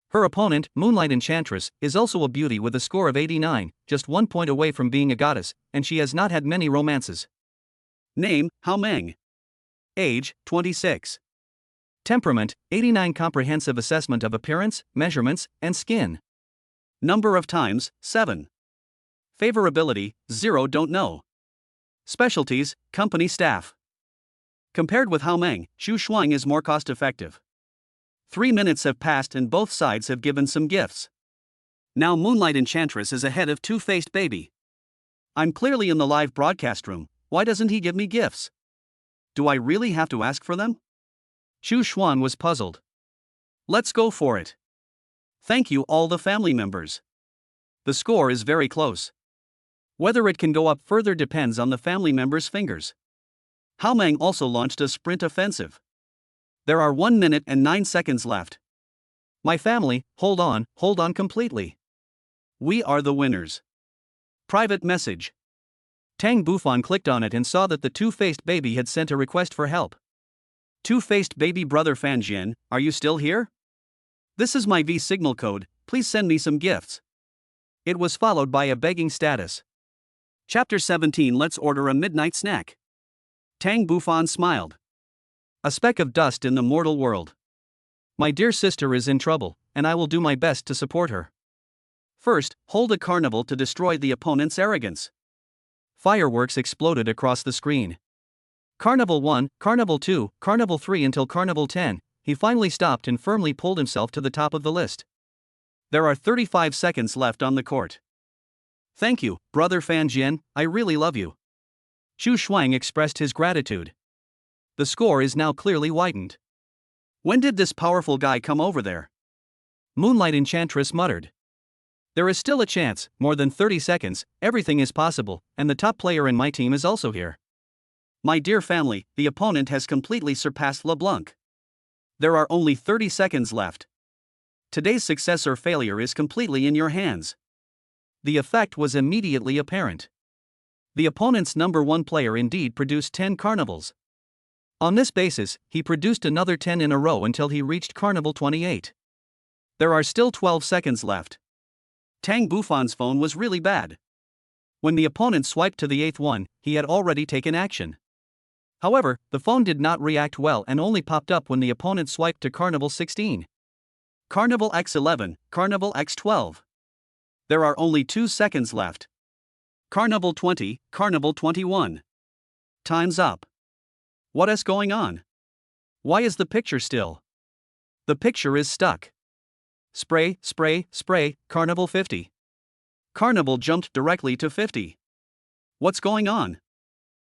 A: Her opponent, Moonlight Enchantress, is also a beauty with a score of 89, just 1 point away from being a goddess, and she has not had many romances. Name, Hao Meng. Age, 26. Temperament, 89. Comprehensive assessment of appearance, measurements, and skin. Number of times, 7. Favorability, 0. Don't know. Specialties, company staff. Compared with Hao Meng, Xu Shuang is more cost-effective. 3 minutes have passed and both sides have given some gifts. Now Moonlight Enchantress is ahead of Two-Faced Baby. I'm clearly in the live broadcast room, why doesn't he give me gifts? Do I really have to ask for them? Xu Shuang was puzzled. Let's go for it. Thank you all the family members. The score is very close. Whether it can go up further depends on the family member's fingers. Hao Meng also launched a sprint offensive. There are 1 minute and 9 seconds left. My family, hold on completely. We are the winners. Private message. Tang Bufan clicked on it and saw that the two-faced baby had sent a request for help. Two-faced baby brother Fanjian, are you still here? This is my V signal code, please send me some gifts. It was followed by a begging status. Chapter 17. Let's order a midnight snack. Tang Bufan smiled. A speck of dust in the mortal world. My dear sister is in trouble, and I will do my best to support her. First, hold a carnival to destroy the opponent's arrogance. Fireworks exploded across the screen. Carnival 1, Carnival 2, Carnival 3 until Carnival 10, he finally stopped and firmly pulled himself to the top of the list. There are 35 seconds left on the court. Thank you, brother Fanjian, I really love you. Chu Shuang expressed his gratitude. The score is now clearly widened. When did this powerful guy come over there? Moonlight Enchantress muttered. There is still a chance, more than 30 seconds, everything is possible, and the top player in my team is also here. My dear family, the opponent has completely surpassed LeBlanc. There are only 30 seconds left. Today's success or failure is completely in your hands. The effect was immediately apparent. The opponent's number 1 player indeed produced 10 carnivals. On this basis, he produced another 10 in a row until he reached Carnival 28. There are still 12 seconds left. Tang Bufan's phone was really bad. When the opponent swiped to the 8th one, he had already taken action. However, the phone did not react well and only popped up when the opponent swiped to Carnival 16. Carnival X11, Carnival X12. There are only 2 seconds left. Carnival 20, Carnival 21. Time's up. What is going on? Why is the picture still? The picture is stuck. Spray, spray, spray, Carnival 50. Carnival jumped directly to 50. What's going on?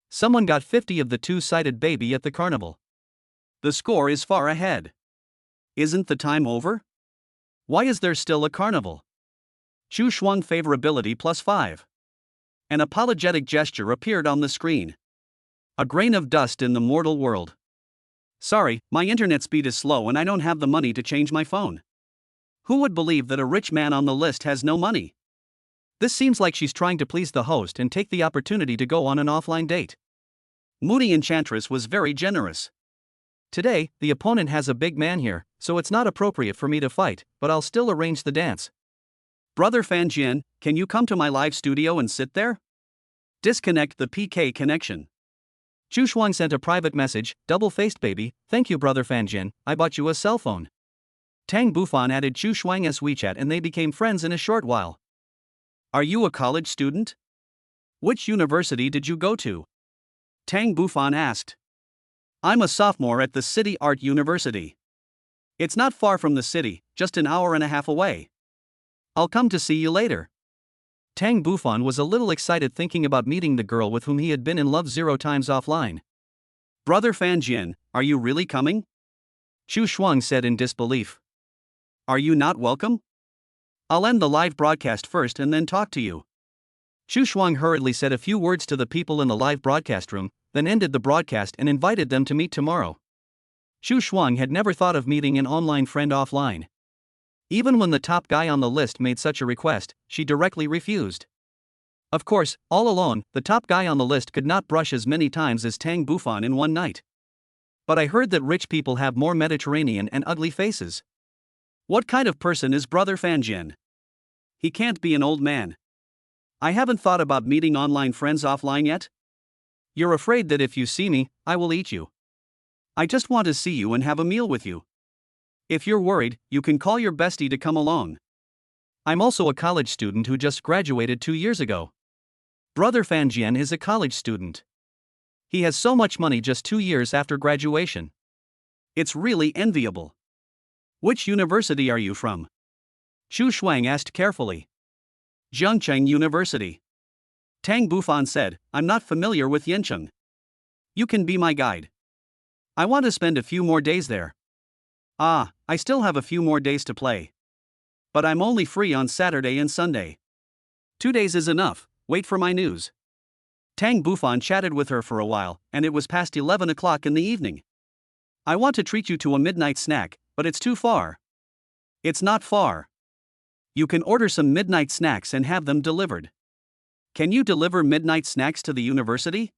A: Someone got 50 of the two-sided baby at the carnival. The score is far ahead. Isn't the time over? Why is there still a carnival? Chu Shuang favorability +5. An apologetic gesture appeared on the screen. A grain of dust in the mortal world. Sorry, my internet speed is slow and I don't have the money to change my phone. Who would believe that a rich man on the list has no money? This seems like she's trying to please the host and take the opportunity to go on an offline date. Moody Enchantress was very generous. Today, the opponent has a big man here, so it's not appropriate for me to fight, but I'll still arrange the dance. Brother Fanjian, can you come to my live studio and sit there? Disconnect the PK connection. Chu Shuang sent a private message, double-faced baby, thank you brother Fanjian, I bought you a cell phone. Tang Bufan added Chu Shuang as WeChat and they became friends in a short while. Are you a college student? Which university did you go to? Tang Bufan asked. I'm a sophomore at the City Art University. It's not far from the city, just an hour and a half away. I'll come to see you later. Tang Bufan was a little excited thinking about meeting the girl with whom he had been in love 0 times offline. Brother Fanjian, are you really coming? Chu Shuang said in disbelief. Are you not welcome? I'll end the live broadcast first and then talk to you. Chu Shuang hurriedly said a few words to the people in the live broadcast room, then ended the broadcast and invited them to meet tomorrow. Chu Shuang had never thought of meeting an online friend offline. Even when the top guy on the list made such a request, she directly refused. Of course, all alone, the top guy on the list could not brush as many times as Tang Bufan in one night. But I heard that rich people have more Mediterranean and ugly faces. What kind of person is Brother Fanjian? He can't be an old man. I haven't thought about meeting online friends offline yet. You're afraid that if you see me, I will eat you. I just want to see you and have a meal with you. If you're worried, you can call your bestie to come along. I'm also a college student who just graduated 2 years ago. Brother Fanjian is a college student. He has so much money just 2 years after graduation. It's really enviable. Which university are you from? Chu Shuang asked carefully. Zhengcheng University. Tang Bufan said, I'm not familiar with Yancheng. You can be my guide. I want to spend a few more days there. I still have a few more days to play. But I'm only free on Saturday and Sunday. 2 days is enough, wait for my news. Tang Bufan chatted with her for a while, and it was past 11 o'clock in the evening. I want to treat you to a midnight snack, but it's too far. It's not far. You can order some midnight snacks and have them delivered. Can you deliver midnight snacks to the university?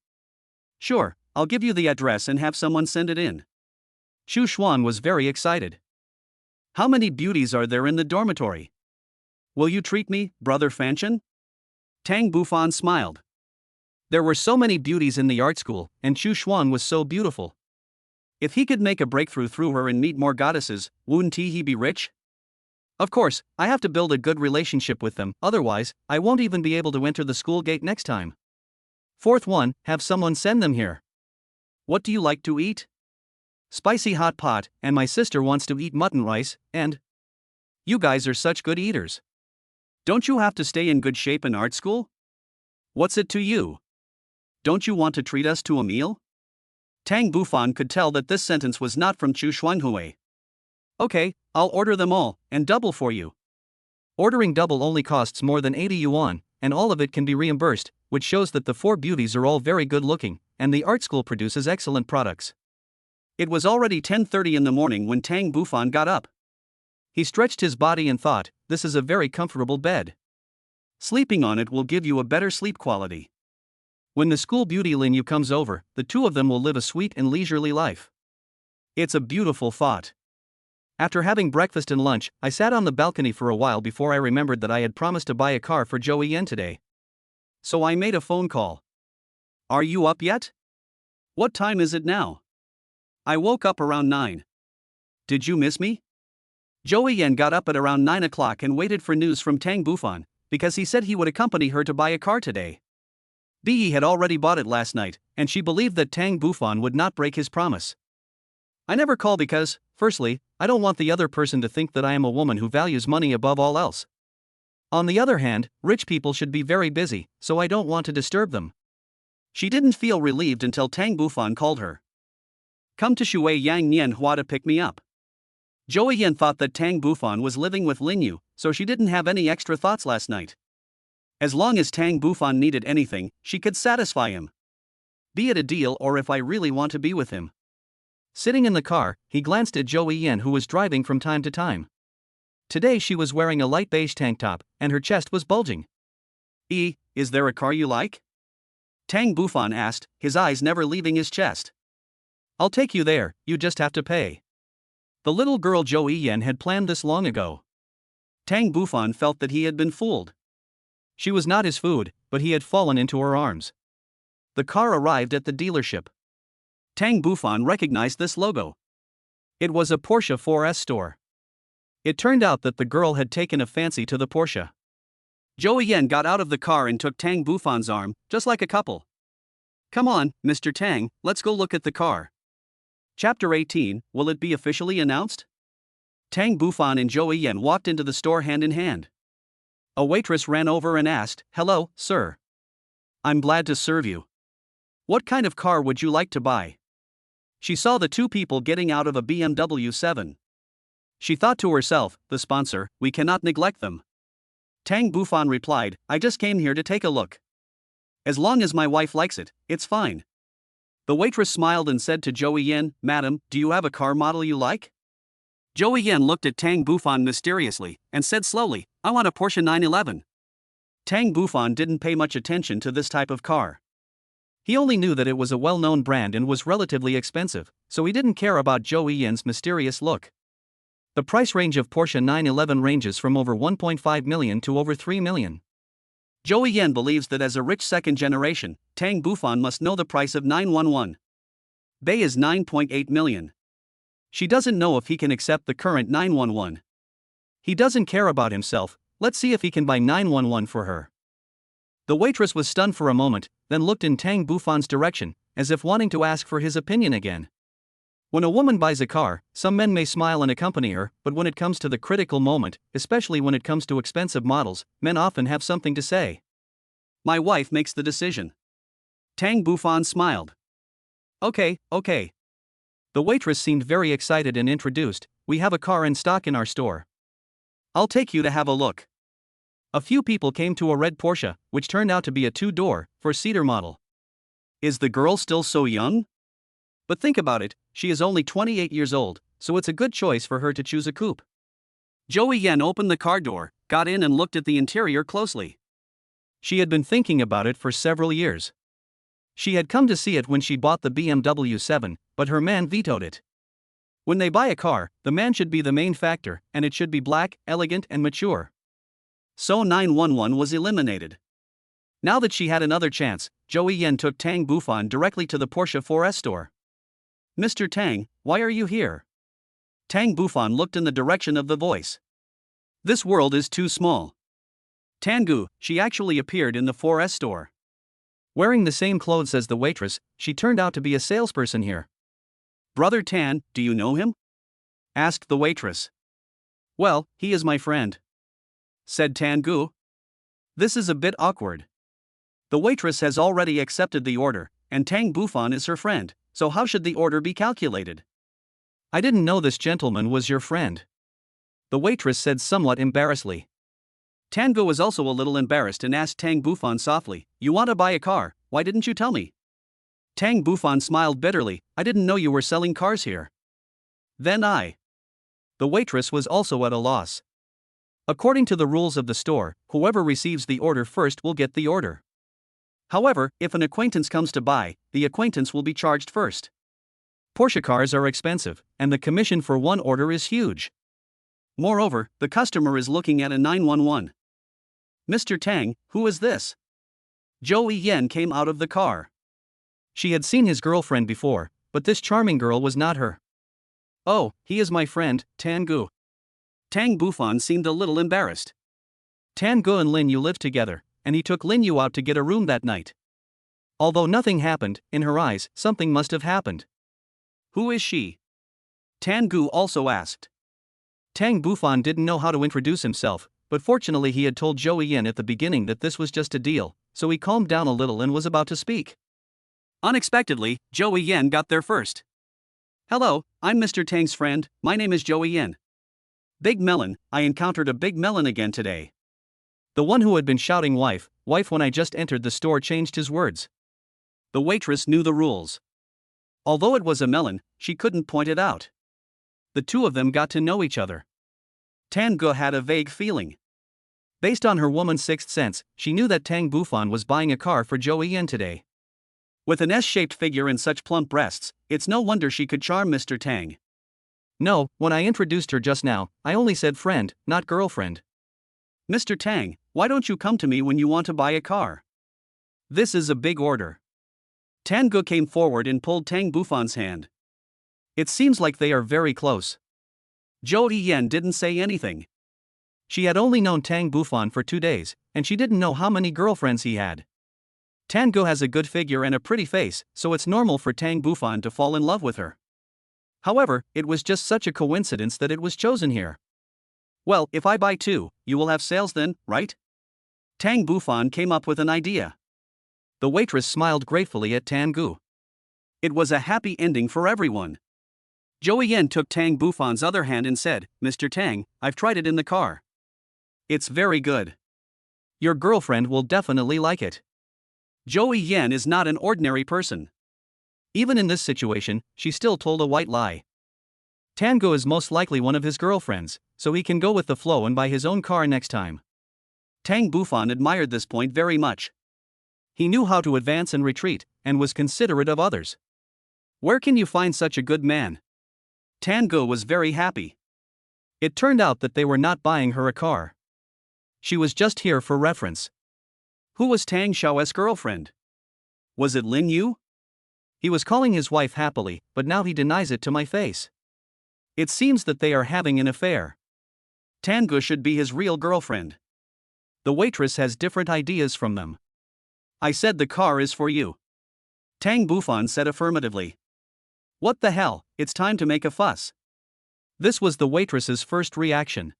A: Sure, I'll give you the address and have someone send it in. Chu Xuan was very excited. How many beauties are there in the dormitory? Will you treat me, Brother Fanchen? Tang Bufan smiled. There were so many beauties in the art school, and Chu Xuan was so beautiful. If he could make a breakthrough through her and meet more goddesses, wouldn't he be rich? Of course, I have to build a good relationship with them, otherwise, I won't even be able to enter the school gate next time. Fourth one, have someone send them here. What do you like to eat? Spicy hot pot, and my sister wants to eat mutton rice, and... You guys are such good eaters. Don't you have to stay in good shape in art school? What's it to you? Don't you want to treat us to a meal? Tang Bufan could tell that this sentence was not from Chu Xuanhui. Okay, I'll order them all, and double for you. Ordering double only costs more than 80 yuan, and all of it can be reimbursed, which shows that the four beauties are all very good looking, and the art school produces excellent products. It was already 10:30 in the morning when Tang Bufan got up. He stretched his body and thought, this is a very comfortable bed. Sleeping on it will give you a better sleep quality. When the school beauty Lin Yu comes over, the two of them will live a sweet and leisurely life. It's a beautiful thought. After having breakfast and lunch, I sat on the balcony for a while before I remembered that I had promised to buy a car for Joey Yen today. So I made a phone call. Are you up yet? What time is it now? I woke up around 9. Did you miss me? Joey Yen got up at around 9 o'clock and waited for news from Tang Bufan, because he said he would accompany her to buy a car today. Bi had already bought it last night, and she believed that Tang Bufan would not break his promise. I never call because, firstly, I don't want the other person to think that I am a woman who values money above all else. On the other hand, rich people should be very busy, so I don't want to disturb them. She didn't feel relieved until Tang Bufan called her. Come to Shui Yang Nian Hua to pick me up. Joey Yen thought that Tang Bufan was living with Lin Yu, so she didn't have any extra thoughts last night. As long as Tang Bufan needed anything, she could satisfy him. Be it a deal or if I really want to be with him. Sitting in the car, he glanced at Joey Yen who was driving from time to time. Today she was wearing a light beige tank top, and her chest was bulging. Is there a car you like? Tang Bufan asked, his eyes never leaving his chest. I'll take you there, you just have to pay. The little girl Joey Yen had planned this long ago. Tang Bufan felt that he had been fooled. She was not his food, but he had fallen into her arms. The car arrived at the dealership. Tang Bufan recognized this logo. It was a Porsche 4S store. It turned out that the girl had taken a fancy to the Porsche. Joey Yen got out of the car and took Tang Bufan's arm, just like a couple. Come on, Mr. Tang, let's go look at the car. Chapter 18, will it be officially announced? Tang Bufan and Joey Yen walked into the store hand in hand. A waitress ran over and asked, hello, sir. I'm glad to serve you. What kind of car would you like to buy? She saw the two people getting out of a BMW 7. She thought to herself, the sponsor, we cannot neglect them. Tang Bufan replied, I just came here to take a look. As long as my wife likes it, it's fine. The waitress smiled and said to Joey Yen, Madam, do you have a car model you like? Joey Yen looked at Tang Bufan mysteriously, and said slowly, I want a Porsche 911. Tang Bufan didn't pay much attention to this type of car. He only knew that it was a well-known brand and was relatively expensive, so he didn't care about Joey Yen's mysterious look. The price range of Porsche 911 ranges from over 1.5 million to over 3 million. Joey Yen believes that as a rich second generation, Tang Bufan must know the price of 911. Bay is 9.8 million. She doesn't know if he can accept the current 911. He doesn't care about himself, let's see if he can buy 911 for her. The waitress was stunned for a moment, then looked in Tang Bufan's direction, as if wanting to ask for his opinion again. When a woman buys a car, some men may smile and accompany her, but when it comes to the critical moment, especially when it comes to expensive models, men often have something to say. My wife makes the decision. Tang Bufan smiled. Okay. The waitress seemed very excited and introduced, we have a car in stock in our store. I'll take you to have a look. A few people came to a red Porsche, which turned out to be a two-door, four-seater model. Is the girl still so young? But think about it, she is only 28 years old, so it's a good choice for her to choose a coupe. Joey Yen opened the car door, got in and looked at the interior closely. She had been thinking about it for several years. She had come to see it when she bought the BMW 7, but her man vetoed it. When they buy a car, the man should be the main factor, and it should be black, elegant and mature. So 911 was eliminated. Now that she had another chance, Joey Yen took Tang Bufan directly to the Porsche 4S store. Mr. Tang, why are you here? Tang Bufan looked in the direction of the voice. This world is too small. Tangu, she actually appeared in the 4S store. Wearing the same clothes as the waitress, she turned out to be a salesperson here. Brother Tan, do you know him? Asked the waitress. Well, he is my friend, said Tangu. This is a bit awkward. The waitress has already accepted the order, and Tang Bufan is her friend, so how should the order be calculated? I didn't know this gentleman was your friend, the waitress said somewhat embarrassedly. Tangu was also a little embarrassed and asked Tang Bufan softly, You want to buy a car, why didn't you tell me? Tang Bufan smiled bitterly, I didn't know you were selling cars here. Then The waitress was also at a loss. According to the rules of the store, whoever receives the order first will get the order. However, if an acquaintance comes to buy, the acquaintance will be charged first. Porsche cars are expensive, and the commission for one order is huge. Moreover, the customer is looking at a 911. Mr. Tang, who is this? Joey Yen came out of the car. She had seen his girlfriend before, but this charming girl was not her. Oh, he is my friend, Tangu. Tang Bufan seemed a little embarrassed. Tangu and Lin Yu lived together, and he took Lin Yu out to get a room that night. Although nothing happened, in her eyes, something must have happened. Who is she? Tangu also asked. Tang Bufan didn't know how to introduce himself, but fortunately he had told Joey Yen at the beginning that this was just a deal, so he calmed down a little and was about to speak. Unexpectedly, Joey Yen got there first. Hello, I'm Mr. Tang's friend, my name is Joey Yen. Big melon, I encountered a big melon again today. The one who had been shouting wife when I just entered the store changed his words. The waitress knew the rules. Although it was a melon, she couldn't point it out. The two of them got to know each other. Tangu had a vague feeling. Based on her woman's sixth sense, she knew that Tang Bufan was buying a car for Joey Yen today. With an S-shaped figure and such plump breasts, it's no wonder she could charm Mr. Tang. No, when I introduced her just now, I only said friend, not girlfriend. Mr. Tang, why don't you come to me when you want to buy a car? This is a big order. Tangu came forward and pulled Tang Bufan's hand. It seems like they are very close. Joey Yen didn't say anything. She had only known Tang Bufan for 2 days, and she didn't know how many girlfriends he had. Tangu has a good figure and a pretty face, so it's normal for Tang Bufan to fall in love with her. However, it was just such a coincidence that it was chosen here. Well, if I buy two, you will have sales then, right? Tang Bufan came up with an idea. The waitress smiled gratefully at Tangu. It was a happy ending for everyone. Joey Yen took Tang Bufan's other hand and said, Mr. Tang, I've tried it in the car. It's very good. Your girlfriend will definitely like it. Joey Yen is not an ordinary person. Even in this situation, she still told a white lie. Tangu is most likely one of his girlfriends, so he can go with the flow and buy his own car next time. Tang Bufan admired this point very much. He knew how to advance and retreat, and was considerate of others. Where can you find such a good man? Tangu was very happy. It turned out that they were not buying her a car. She was just here for reference. Who was Tang Xiao's girlfriend? Was it Lin Yu? He was calling his wife happily, but now he denies it to my face. It seems that they are having an affair. Tangu should be his real girlfriend. The waitress has different ideas from them. I said the car is for you. Tang Bufan said affirmatively. What the hell, it's time to make a fuss. This was the waitress's first reaction.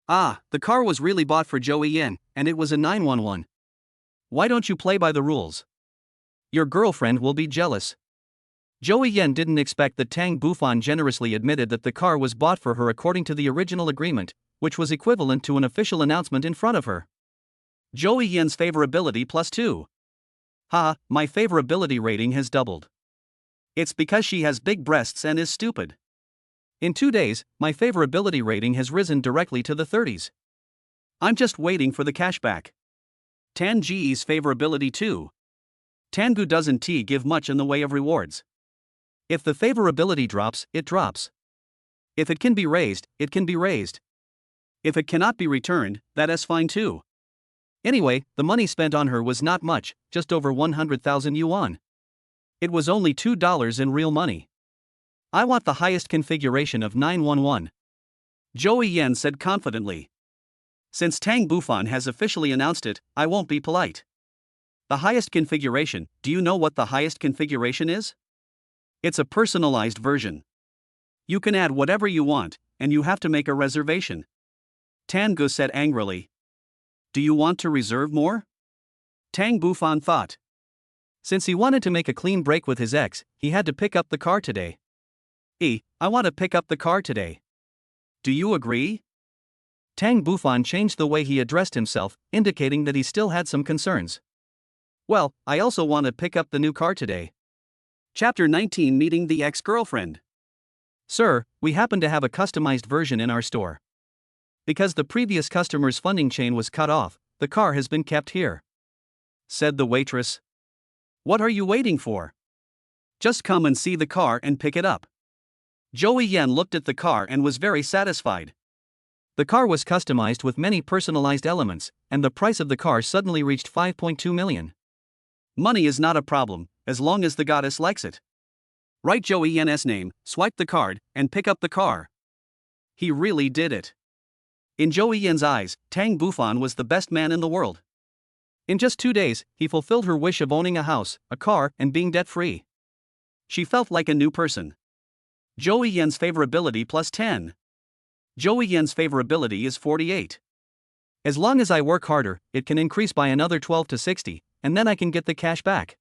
A: Ah, the car was really bought for Joey Yen, and it was a 911. Why don't you play by the rules? Your girlfriend will be jealous. Joey Yen didn't expect that Tang Bufan generously admitted that the car was bought for her according to the original agreement, which was equivalent to an official announcement in front of her. Joey Yan's favorability plus 2. Ha, my favorability rating has doubled. It's because she has big breasts and is stupid. In 2 days, my favorability rating has risen directly to the 30s. I'm just waiting for the cashback. Tan Ge's favorability 2. Tangu doesn't give much in the way of rewards. If the favorability drops, it drops. If it can be raised, it can be raised. If it cannot be returned, that is fine too. Anyway, the money spent on her was not much, just over 100,000 yuan. It was only $2 in real money. I want the highest configuration of 911. Joey Yan said confidently. Since Tang Bufan has officially announced it, I won't be polite. The highest configuration, do you know what the highest configuration is? It's a personalized version. You can add whatever you want, and you have to make a reservation. Tangu said angrily. Do you want to reserve more? Tang Bufan thought. Since he wanted to make a clean break with his ex, he had to pick up the car today. I want to pick up the car today. Do you agree? Tang Bufan changed the way he addressed himself, indicating that he still had some concerns. Well, I also want to pick up the new car today. Chapter 19 Meeting the Ex-Girlfriend. Sir, we happen to have a customized version in our store. Because the previous customer's funding chain was cut off, the car has been kept here, said the waitress. What are you waiting for? Just come and see the car and pick it up. Joey Yan looked at the car and was very satisfied. The car was customized with many personalized elements, and the price of the car suddenly reached 5.2 million. Money is not a problem, as long as the goddess likes it. Write Joey Yan's name, swipe the card, and pick up the car. He really did it. In Joey Yan's eyes, Tang Bufan was the best man in the world. In just 2 days, he fulfilled her wish of owning a house, a car, and being debt-free. She felt like a new person. Joey Yan's favorability plus 10. Joey Yan's favorability is 48. As long as I work harder, it can increase by another 12 to 60, and then I can get the cash back.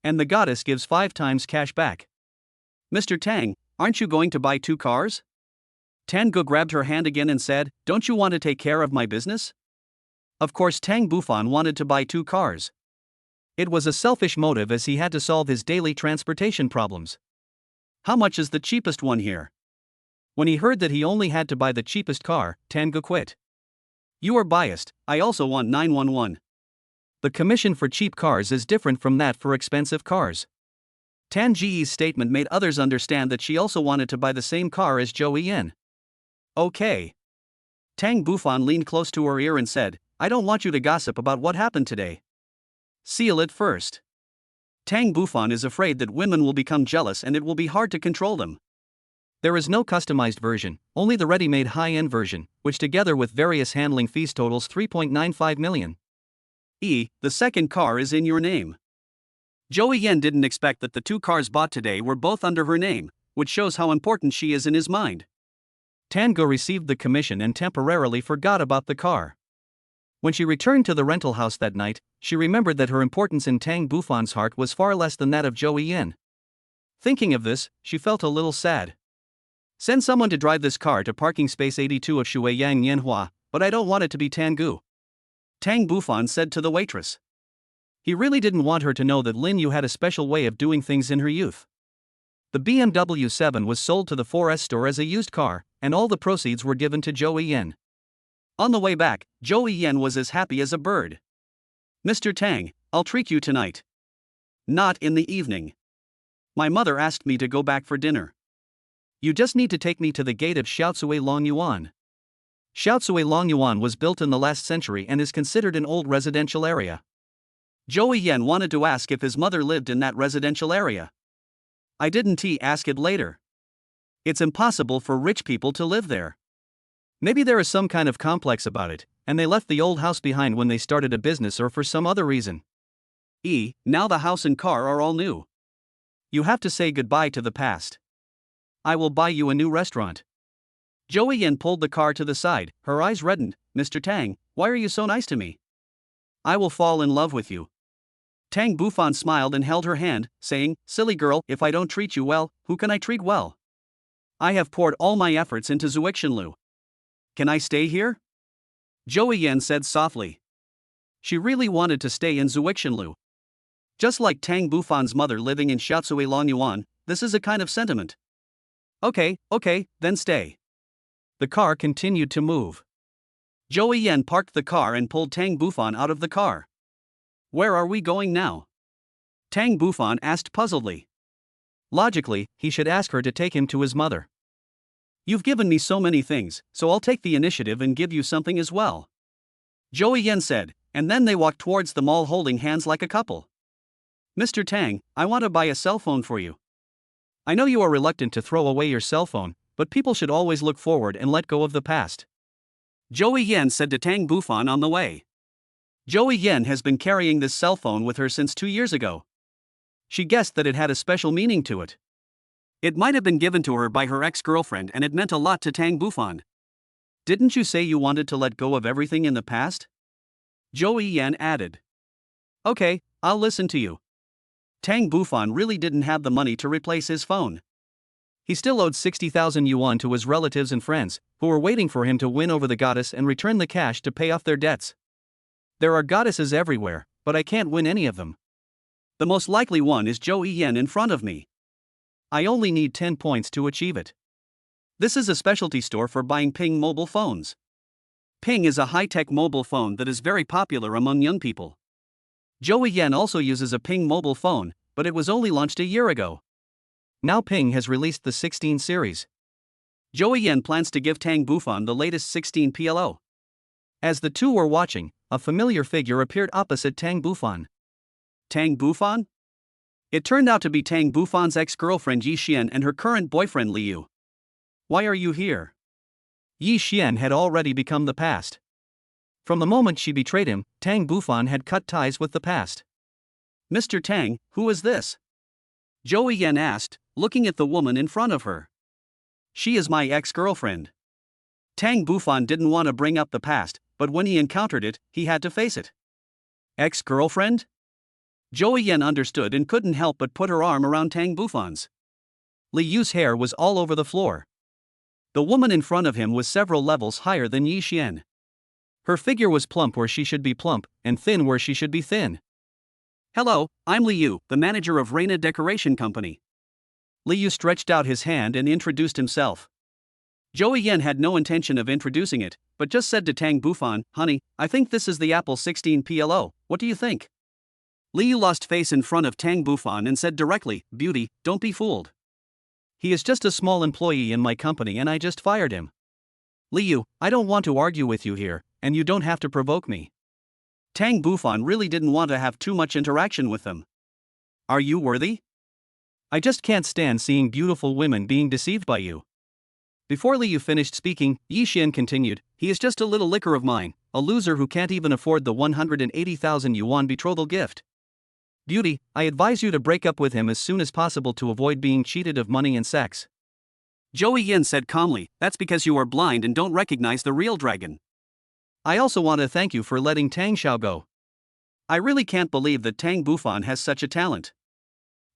A: And the goddess gives 5 times cash back. Mr. Tang, aren't you going to buy 2 cars? Tangu grabbed her hand again and said, don't you want to take care of my business? Of course Tang Bufan wanted to buy 2 cars. It was a selfish motive as he had to solve his daily transportation problems. How much is the cheapest one here? When he heard that he only had to buy the cheapest car, Tangu quit. You are biased, I also want 911. The commission for cheap cars is different from that for expensive cars. Tan Ji's statement made others understand that she also wanted to buy the same car as Joey Yan. Okay. Tang Bufan leaned close to her ear and said, I don't want you to gossip about what happened today. Seal it first. Tang Bufan is afraid that women will become jealous and it will be hard to control them. There is no customized version, only the ready-made high-end version, which together with various handling fees totals 3.95 million. The second car is in your name. Joey Yan didn't expect that the 2 cars bought today were both under her name, which shows how important she is in his mind. Tangu received the commission and temporarily forgot about the car. When she returned to the rental house that night, she remembered that her importance in Tang Bufan's heart was far less than that of Joey Yan. Thinking of this, she felt a little sad. Send someone to drive this car to parking space 82 of Shuiyang Yanhua, but I don't want it to be Tangu. Tang Bufan said to the waitress. He really didn't want her to know that Lin Yu had a special way of doing things in her youth. The BMW 7 was sold to the 4S store as a used car, and all the proceeds were given to Joey Yan. On the way back, Joey Yan was as happy as a bird. Mr. Tang, I'll treat you tonight. Not in the evening. My mother asked me to go back for dinner. You just need to take me to the gate of Xiaotsui Longyuan. Xiaotsui Longyuan was built in the last century and is considered an old residential area. Joey Yan wanted to ask if his mother lived in that residential area. I didn't ask it later. It's impossible for rich people to live there. Maybe there is some kind of complex about it, and they left the old house behind when they started a business or for some other reason. Now the house and car are all new. You have to say goodbye to the past. I will buy you a new restaurant. Joey Yan pulled the car to the side, her eyes reddened. Mr. Tang, why are you so nice to me? I will fall in love with you. Tang Bufan smiled and held her hand, saying, silly girl, if I don't treat you well, who can I treat well? I have poured all my efforts into Zuixinlu. Can I stay here? Joey Yan said softly. She really wanted to stay in Zuixinlu. Just like Tang Bufan's mother living in Xiaocui Longyuan, this is a kind of sentiment. Okay, then stay. The car continued to move. Zhou Yan parked the car and pulled Tang Bufan out of the car. Where are we going now? Tang Bufan asked puzzledly. Logically, he should ask her to take him to his mother. You've given me so many things, so I'll take the initiative and give you something as well. Zhou Yan said, and then they walked towards the mall holding hands like a couple. Mr. Tang, I want to buy a cell phone for you. I know you are reluctant to throw away your cell phone, but people should always look forward and let go of the past. Zhou Yan said to Tang Bufan on the way. Zhou Yan has been carrying this cell phone with her since 2 years ago. She guessed that it had a special meaning to it. It might have been given to her by her ex-girlfriend and it meant a lot to Tang Bufan. Didn't you say you wanted to let go of everything in the past? Zhou Yan added. Okay, I'll listen to you. Tang Bufan really didn't have the money to replace his phone. He still owed 60,000 yuan to his relatives and friends, who were waiting for him to win over the goddess and return the cash to pay off their debts. There are goddesses everywhere, but I can't win any of them. The most likely one is Zhou Yan in front of me. I only need 10 points to achieve it. This is a specialty store for buying Ping mobile phones. Ping is a high-tech mobile phone that is very popular among young people. Zhou Yan also uses a Ping mobile phone, but it was only launched a year ago. Now Ping has released the 16 series. Zhou Yan plans to give Tang Bufan the latest 16 PLO. As the two were watching, a familiar figure appeared opposite Tang Bufan. Tang Bufan? It turned out to be Tang Bufan's ex-girlfriend Yi Xian and her current boyfriend Liu. Why are you here? Yi Xian had already become the past. From the moment she betrayed him, Tang Bufan had cut ties with the past. Mr. Tang, who is this? Zhou Yan asked, looking at the woman in front of her. She is my ex-girlfriend. Tang Bufan didn't want to bring up the past, but when he encountered it, he had to face it. Ex-girlfriend? Zhou Yan understood and couldn't help but put her arm around Tang Bufan's. Liu's hair was all over the floor. The woman in front of him was several levels higher than Yi Xian. Her figure was plump where she should be plump, and thin where she should be thin. Hello, I'm Liu, the manager of Reina Decoration Company. Liu stretched out his hand and introduced himself. Zhou Yan had no intention of introducing it, but just said to Tang Bufan, honey, I think this is the Apple 16 PLO, what do you think? Liu lost face in front of Tang Bufan and said directly, beauty, don't be fooled. He is just a small employee in my company and I just fired him. Liu, I don't want to argue with you here, and you don't have to provoke me. Tang Bufan really didn't want to have too much interaction with them. Are you worthy? I just can't stand seeing beautiful women being deceived by you. Before Liu finished speaking, Yi Xian continued, he is just a little licker of mine, a loser who can't even afford the 180,000 yuan betrothal gift. Beauty, I advise you to break up with him as soon as possible to avoid being cheated of money and sex. Zhou Yan said calmly, that's because you are blind and don't recognize the real dragon. I also want to thank you for letting Tang Xiao go. I really can't believe that Tang Bufan has such a talent.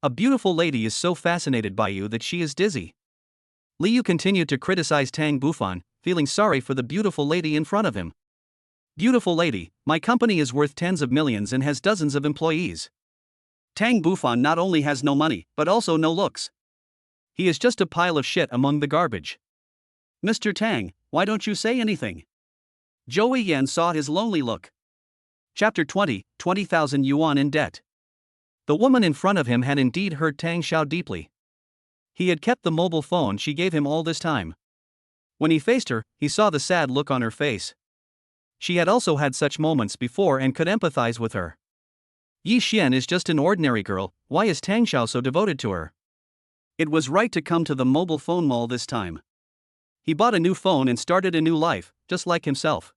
A: A beautiful lady is so fascinated by you that she is dizzy. Liu continued to criticize Tang Bufan, feeling sorry for the beautiful lady in front of him. Beautiful lady, my company is worth tens of millions and has dozens of employees. Tang Bufan not only has no money, but also no looks. He is just a pile of shit among the garbage. Mr. Tang, why don't you say anything? Zhou Yan saw his lonely look. Chapter 20, 20,000 yuan in debt. The woman in front of him had indeed hurt Tang Xiao deeply. He had kept the mobile phone she gave him all this time. When he faced her, he saw the sad look on her face. She had also had such moments before and could empathize with her. Yi Xian is just an ordinary girl, why is Tang Xiao so devoted to her? It was right to come to the mobile phone mall this time. He bought a new phone and started a new life, just like himself.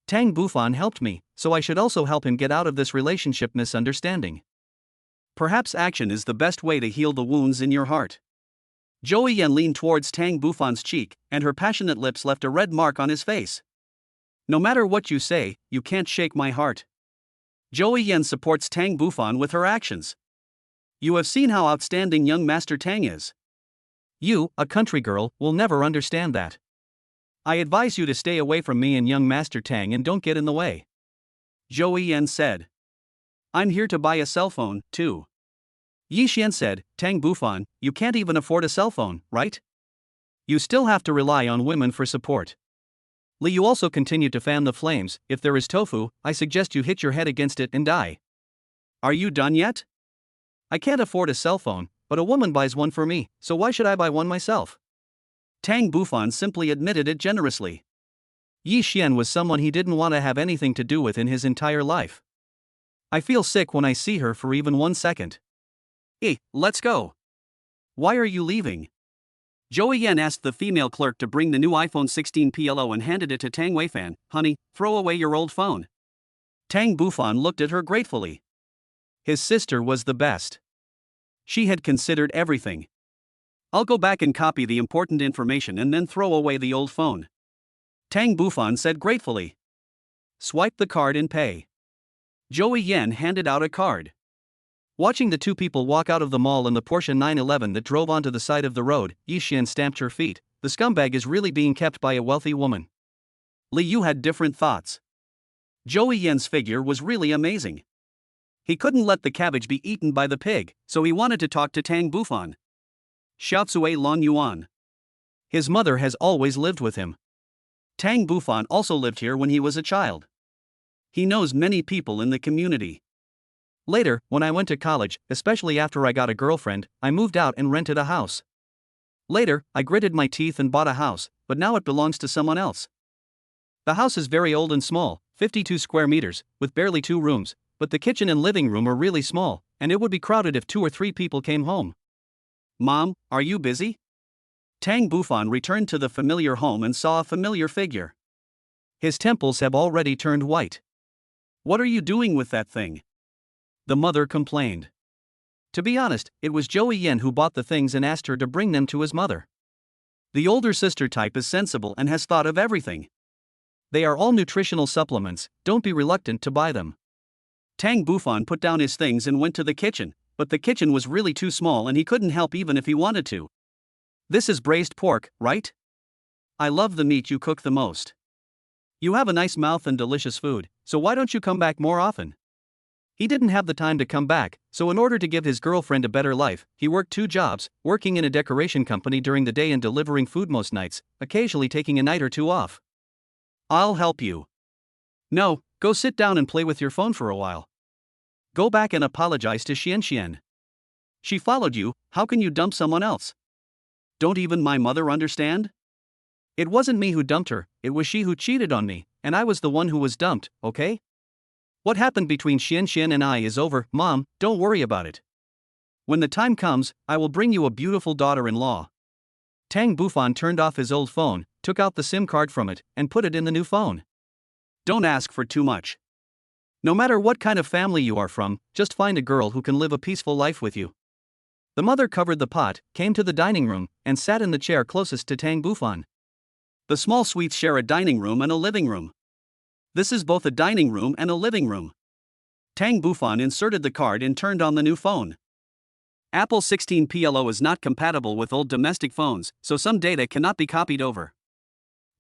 A: Tang Bufan helped me, so I should also help him get out of this relationship misunderstanding. Perhaps action is the best way to heal the wounds in your heart. Zhou Yan leaned towards Tang Bufan's cheek, and her passionate lips left a red mark on his face. No matter what you say, you can't shake my heart. Zhou Yan supports Tang Bufan with her actions. You have seen how outstanding young Master Tang is. You, a country girl, will never understand that. I advise you to stay away from me and young Master Tang and don't get in the way. Zhou Yan said. I'm here to buy a cell phone, too. Yi Xian said, Tang Bufan, you can't even afford a cell phone, right? You still have to rely on women for support. Li Yu also continued to fan the flames. If there is tofu, I suggest you hit your head against it and die. Are you done yet? I can't afford a cell phone, but a woman buys one for me, so why should I buy one myself? Tang Bufan simply admitted it generously. Yi Xian was someone he didn't want to have anything to do with in his entire life. I feel sick when I see her for even 1 second. Let's go. Why are you leaving? Zhou Yan asked the female clerk to bring the new iPhone 16 PLO and handed it to Tang Weifan. Honey, throw away your old phone. Tang Bufan looked at her gratefully. His sister was the best. She had considered everything. I'll go back and copy the important information and then throw away the old phone. Tang Bufan said gratefully. Swipe the card and pay. Zhou Yan handed out a card. Watching the two people walk out of the mall in the Porsche 911 that drove onto the side of the road, Yi Xian stamped her feet. The scumbag is really being kept by a wealthy woman. Li Yu had different thoughts. Zhou Yan's figure was really amazing. He couldn't let the cabbage be eaten by the pig, so he wanted to talk to Tang Bufan. Xiaocui Lon Yuan. His mother has always lived with him. Tang Bufan also lived here when he was a child. He knows many people in the community. Later, when I went to college, especially after I got a girlfriend, I moved out and rented a house. Later, I gritted my teeth and bought a house, but now it belongs to someone else. The house is very old and small, 52 square meters, with barely 2 rooms, but the kitchen and living room are really small, and it would be crowded if 2 or 3 people came home. Mom, are you busy? Tang Bufan returned to the familiar home and saw a familiar figure. His temples have already turned white. What are you doing with that thing? The mother complained. To be honest, it was Zhou Yan who bought the things and asked her to bring them to his mother. The older sister type is sensible and has thought of everything. They are all nutritional supplements, don't be reluctant to buy them. Tang Bufan put down his things and went to the kitchen, but the kitchen was really too small and he couldn't help even if he wanted to. This is braised pork, right? I love the meat you cook the most. You have a nice mouth and delicious food, so why don't you come back more often? He didn't have the time to come back, so in order to give his girlfriend a better life, he worked 2 jobs, working in a decoration company during the day and delivering food most nights, occasionally taking a night or 2 off. I'll help you. No, go sit down and play with your phone for a while. Go back and apologize to Xian. She followed you, how can you dump someone else? Don't even my mother understand? It wasn't me who dumped her, it was she who cheated on me, and I was the one who was dumped, okay? What happened between Xian and I is over, Mom, don't worry about it. When the time comes, I will bring you a beautiful daughter-in-law. Tang Bufan turned off his old phone, took out the SIM card from it, and put it in the new phone. Don't ask for too much. No matter what kind of family you are from, just find a girl who can live a peaceful life with you. The mother covered the pot, came to the dining room, and sat in the chair closest to Tang Bufan. The small suites share a dining room and a living room. This is both a dining room and a living room. Tang Bufan inserted the card and turned on the new phone. Apple 16 PLO is not compatible with old domestic phones, so some data cannot be copied over.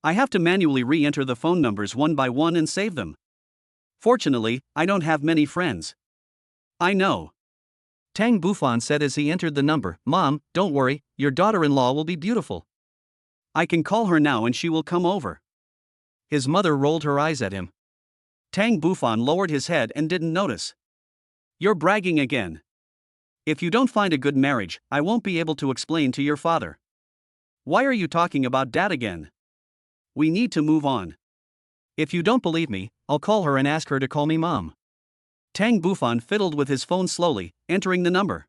A: I have to manually re-enter the phone numbers one by one and save them. Fortunately, I don't have many friends. I know. Tang Bufan said as he entered the number, Mom, don't worry, your daughter-in-law will be beautiful. I can call her now and she will come over. His mother rolled her eyes at him. Tang Bufan lowered his head and didn't notice. You're bragging again. If you don't find a good marriage, I won't be able to explain to your father. Why are you talking about Dad again? We need to move on. If you don't believe me, I'll call her and ask her to call me Mom. Tang Bufan fiddled with his phone slowly, entering the number.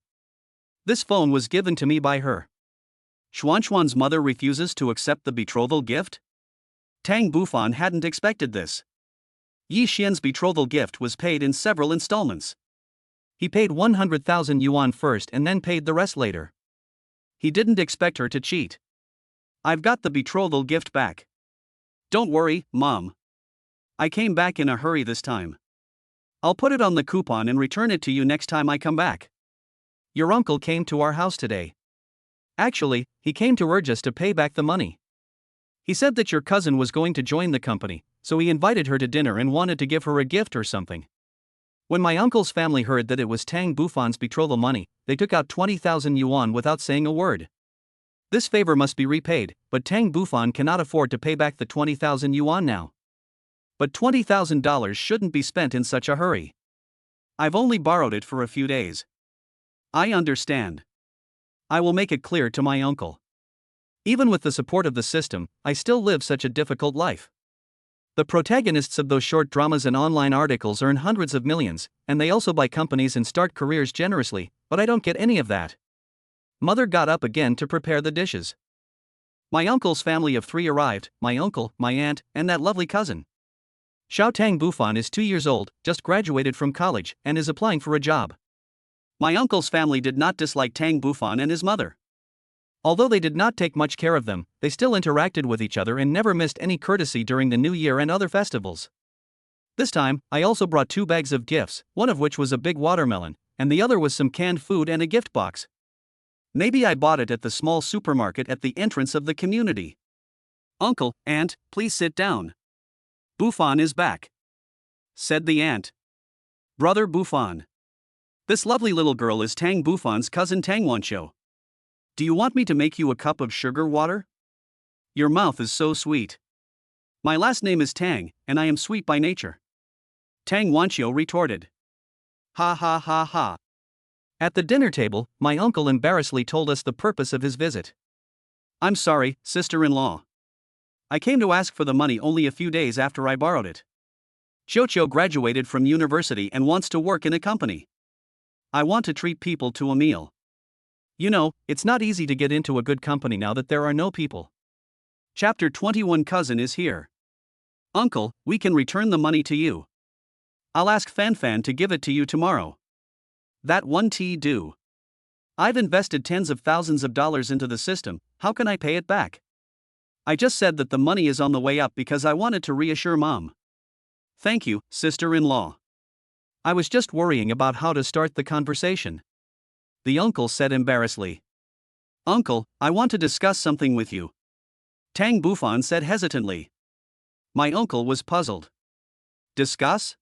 A: This phone was given to me by her. Xuanxuan's mother refuses to accept the betrothal gift? Tang Bufan hadn't expected this. Yi Xian's betrothal gift was paid in several installments. He paid 100,000 yuan first and then paid the rest later. He didn't expect her to cheat. I've got the betrothal gift back. Don't worry, Mom. I came back in a hurry this time. I'll put it on the coupon and return it to you next time I come back. Your uncle came to our house today. Actually, he came to urge us to pay back the money. He said that your cousin was going to join the company, so he invited her to dinner and wanted to give her a gift or something. When my uncle's family heard that it was Tang Bufan's betrothal money, they took out 20,000 yuan without saying a word. This favor must be repaid, but Tang Bufan cannot afford to pay back the 20,000 yuan now. But $20,000 shouldn't be spent in such a hurry. I've only borrowed it for a few days. I understand. I will make it clear to my uncle. Even with the support of the system, I still live such a difficult life. The protagonists of those short dramas and online articles earn hundreds of millions, and they also buy companies and start careers generously, but I don't get any of that. Mother got up again to prepare the dishes. My uncle's family of 3 arrived, my uncle, my aunt, and that lovely cousin. Xiao Tang Bufan is 2 years old, just graduated from college, and is applying for a job. My uncle's family did not dislike Tang Bufan and his mother. Although they did not take much care of them, they still interacted with each other and never missed any courtesy during the New Year and other festivals. This time, I also brought 2 bags of gifts, one of which was a big watermelon, and the other was some canned food and a gift box. Maybe I bought it at the small supermarket at the entrance of the community. Uncle, aunt, please sit down. Bufan is back, said the aunt. Brother Bufan. This lovely little girl is Tang Bufan's cousin Tang Wanqiu. Do you want me to make you a cup of sugar water? Your mouth is so sweet. My last name is Tang, and I am sweet by nature. Tang Wanqiu retorted. Ha ha ha ha. At the dinner table, my uncle embarrassedly told us the purpose of his visit. I'm sorry, sister-in-law. I came to ask for the money only a few days after I borrowed it. Qiuqiu graduated from university and wants to work in a company. I want to treat people to a meal. You know, it's not easy to get into a good company now that there are no people. Chapter 21 Cousin is here. Uncle, we can return the money to you. I'll ask Fan to give it to you tomorrow. That one do. I've invested tens of thousands of dollars into the system, how can I pay it back? I just said that the money is on the way up because I wanted to reassure Mom. Thank you, sister-in-law. I was just worrying about how to start the conversation. The uncle said embarrassedly. Uncle, I want to discuss something with you. Tang Bufan said hesitantly. My uncle was puzzled. Discuss?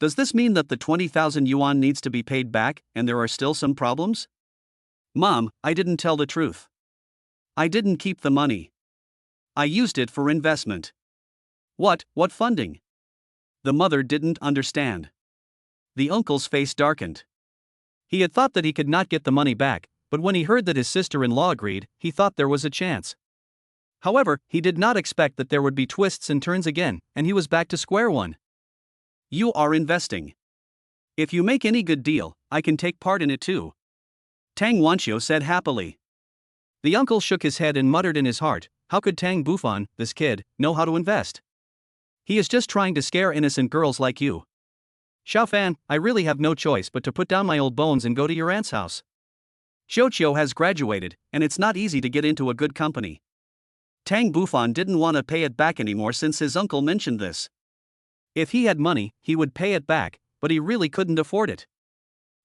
A: Does this mean that the 20,000 yuan needs to be paid back and there are still some problems? Mom, I didn't tell the truth. I didn't keep the money. I used it for investment. What funding? The mother didn't understand. The uncle's face darkened. He had thought that he could not get the money back, but when he heard that his sister-in-law agreed, he thought there was a chance. However, he did not expect that there would be twists and turns again, and he was back to square one. You are investing. If you make any good deal, I can take part in it too. Tang Wanqiu said happily. The uncle shook his head and muttered in his heart, how could Tang Bufan, this kid, know how to invest? He is just trying to scare innocent girls like you. Xiaofan, I really have no choice but to put down my old bones and go to your aunt's house. Qiuqiu has graduated, and it's not easy to get into a good company. Tang Bufan didn't want to pay it back anymore since his uncle mentioned this. If he had money, he would pay it back, but he really couldn't afford it.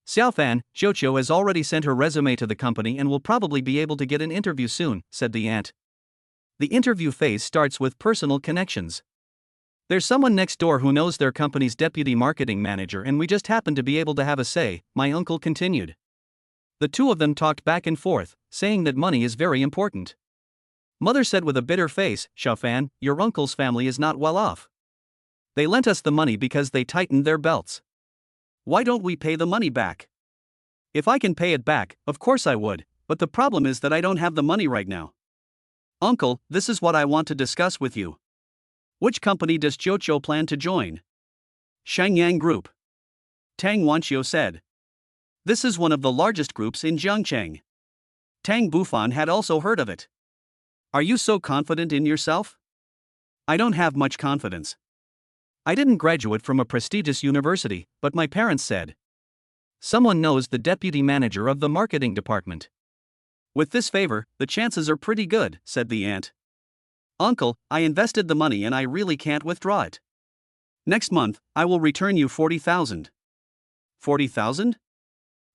A: Xiaofan, Qiuqiu has already sent her resume to the company and will probably be able to get an interview soon, said the aunt. The interview phase starts with personal connections. There's someone next door who knows their company's deputy marketing manager and we just happen to be able to have a say, my uncle continued. The two of them talked back and forth, saying that money is very important. Mother said with a bitter face, Xiaofan, your uncle's family is not well off. They lent us the money because they tightened their belts. Why don't we pay the money back? If I can pay it back, of course I would, but the problem is that I don't have the money right now. Uncle, this is what I want to discuss with you. Which company does Qiuqiu plan to join? Shangyang Group. Tang Wanqiu said. This is one of the largest groups in Jiangcheng. Tang Bufan had also heard of it. Are you so confident in yourself? I don't have much confidence. I didn't graduate from a prestigious university, but my parents said. Someone knows the deputy manager of the marketing department. With this favor, the chances are pretty good, said the aunt. Uncle, I invested the money and I really can't withdraw it. Next month, I will return you 40,000. 40,000?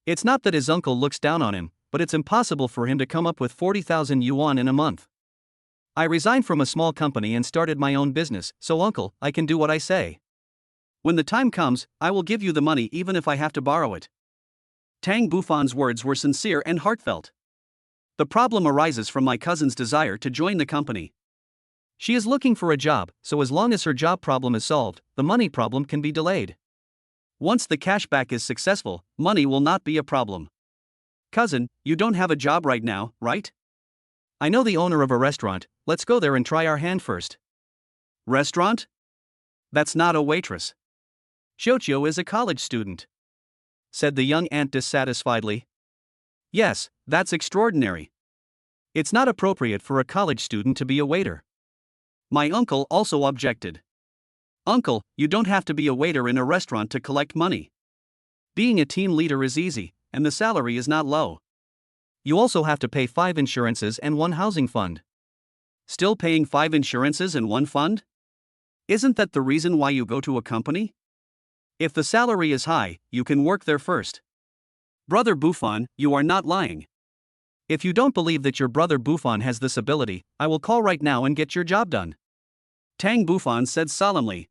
A: It's not that his uncle looks down on him, but it's impossible for him to come up with 40,000 yuan in a month. I resigned from a small company and started my own business, so uncle, I can do what I say. When the time comes, I will give you the money even if I have to borrow it. Tang Bufan's words were sincere and heartfelt. The problem arises from my cousin's desire to join the company. She is looking for a job, so as long as her job problem is solved, the money problem can be delayed. Once the cashback is successful, money will not be a problem. Cousin, you don't have a job right now, right? I know the owner of a restaurant, let's go there and try our hand first. Restaurant? That's not a waitress. Xiuqiu is a college student, said the young aunt dissatisfiedly. Yes, that's extraordinary. It's not appropriate for a college student to be a waiter. My uncle also objected. Uncle, you don't have to be a waiter in a restaurant to collect money. Being a team leader is easy, and the salary is not low. You also have to pay 5 insurances and 1 housing fund. Still paying 5 insurances and 1 fund? Isn't that the reason why you go to a company? If the salary is high, you can work there first. Brother Bufan, you are not lying. If you don't believe that your brother Bufan has this ability, I will call right now and get your job done. Tang Bufan said solemnly.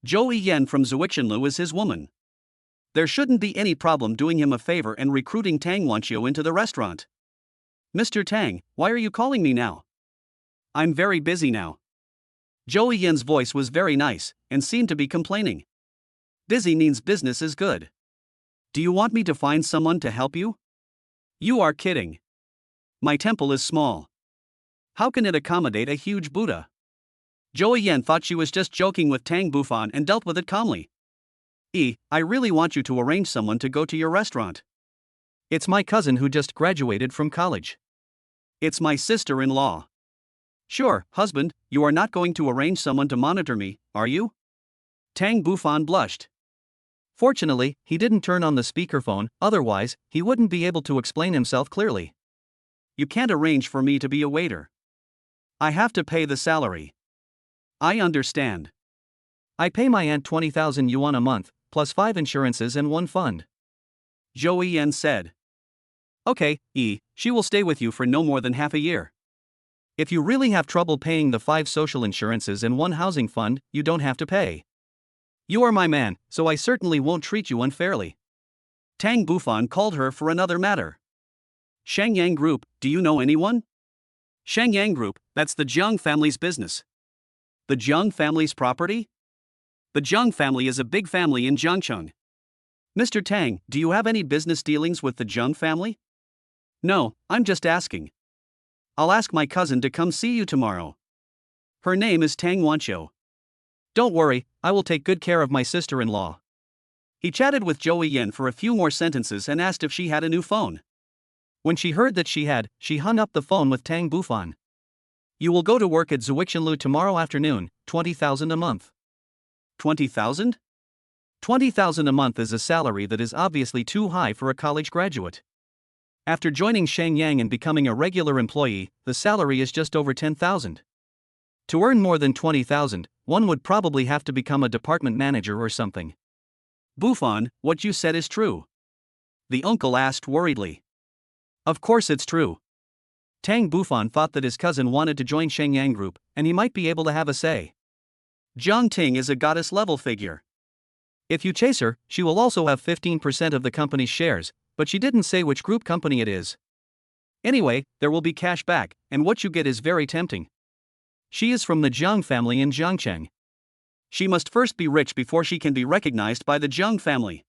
A: Zhou Yen from Zuixinlu is his woman. There shouldn't be any problem doing him a favor and recruiting Tang Wanqiu into the restaurant. Mr. Tang, why are you calling me now? I'm very busy now. Zhou Yen's voice was very nice, and seemed to be complaining. Busy means business is good. Do you want me to find someone to help you? You are kidding. My temple is small. How can it accommodate a huge Buddha? Zhou Yen thought she was just joking with Tang Bufan and dealt with it calmly. I really want you to arrange someone to go to your restaurant. It's my cousin who just graduated from college. It's my sister-in-law. Sure, husband, you are not going to arrange someone to monitor me, are you? Tang Bufan blushed. Fortunately, he didn't turn on the speakerphone, otherwise, he wouldn't be able to explain himself clearly. You can't arrange for me to be a waiter. I have to pay the salary. I understand. I pay my aunt 20,000 yuan a month, plus 5 insurances and 1 fund. Zhou Yen said. Okay, she will stay with you for no more than half a year. If you really have trouble paying the 5 social insurances and 1 housing fund, you don't have to pay. You are my man, so I certainly won't treat you unfairly. Tang Bufan called her for another matter. Shangyang Group, do you know anyone? Shangyang Group, that's the Jiang family's business. The Jiang family's property? The Jiang family is a big family in Jiangcheng. Mr. Tang, do you have any business dealings with the Jiang family? No, I'm just asking. I'll ask my cousin to come see you tomorrow. Her name is Tang Wanqiu. Don't worry, I will take good care of my sister-in-law. He chatted with Zhou Yen for a few more sentences and asked if she had a new phone. When she heard that she had, she hung up the phone with Tang Bufan. You will go to work at Zuixinlu tomorrow afternoon, 20,000 a month. 20,000? 20,000 a month is a salary that is obviously too high for a college graduate. After joining Shangyang and becoming a regular employee, the salary is just over 10,000. To earn more than 20,000, one would probably have to become a department manager or something. Bufan, what you said is true. The uncle asked worriedly. Of course it's true. Tang Bufan thought that his cousin wanted to join Shangyang Group, and he might be able to have a say. Jiang Ting is a goddess-level figure. If you chase her, she will also have 15% of the company's shares, but she didn't say which group company it is. Anyway, there will be cash back, and what you get is very tempting. She is from the Jiang family in Jiangcheng. She must first be rich before she can be recognized by the Jiang family.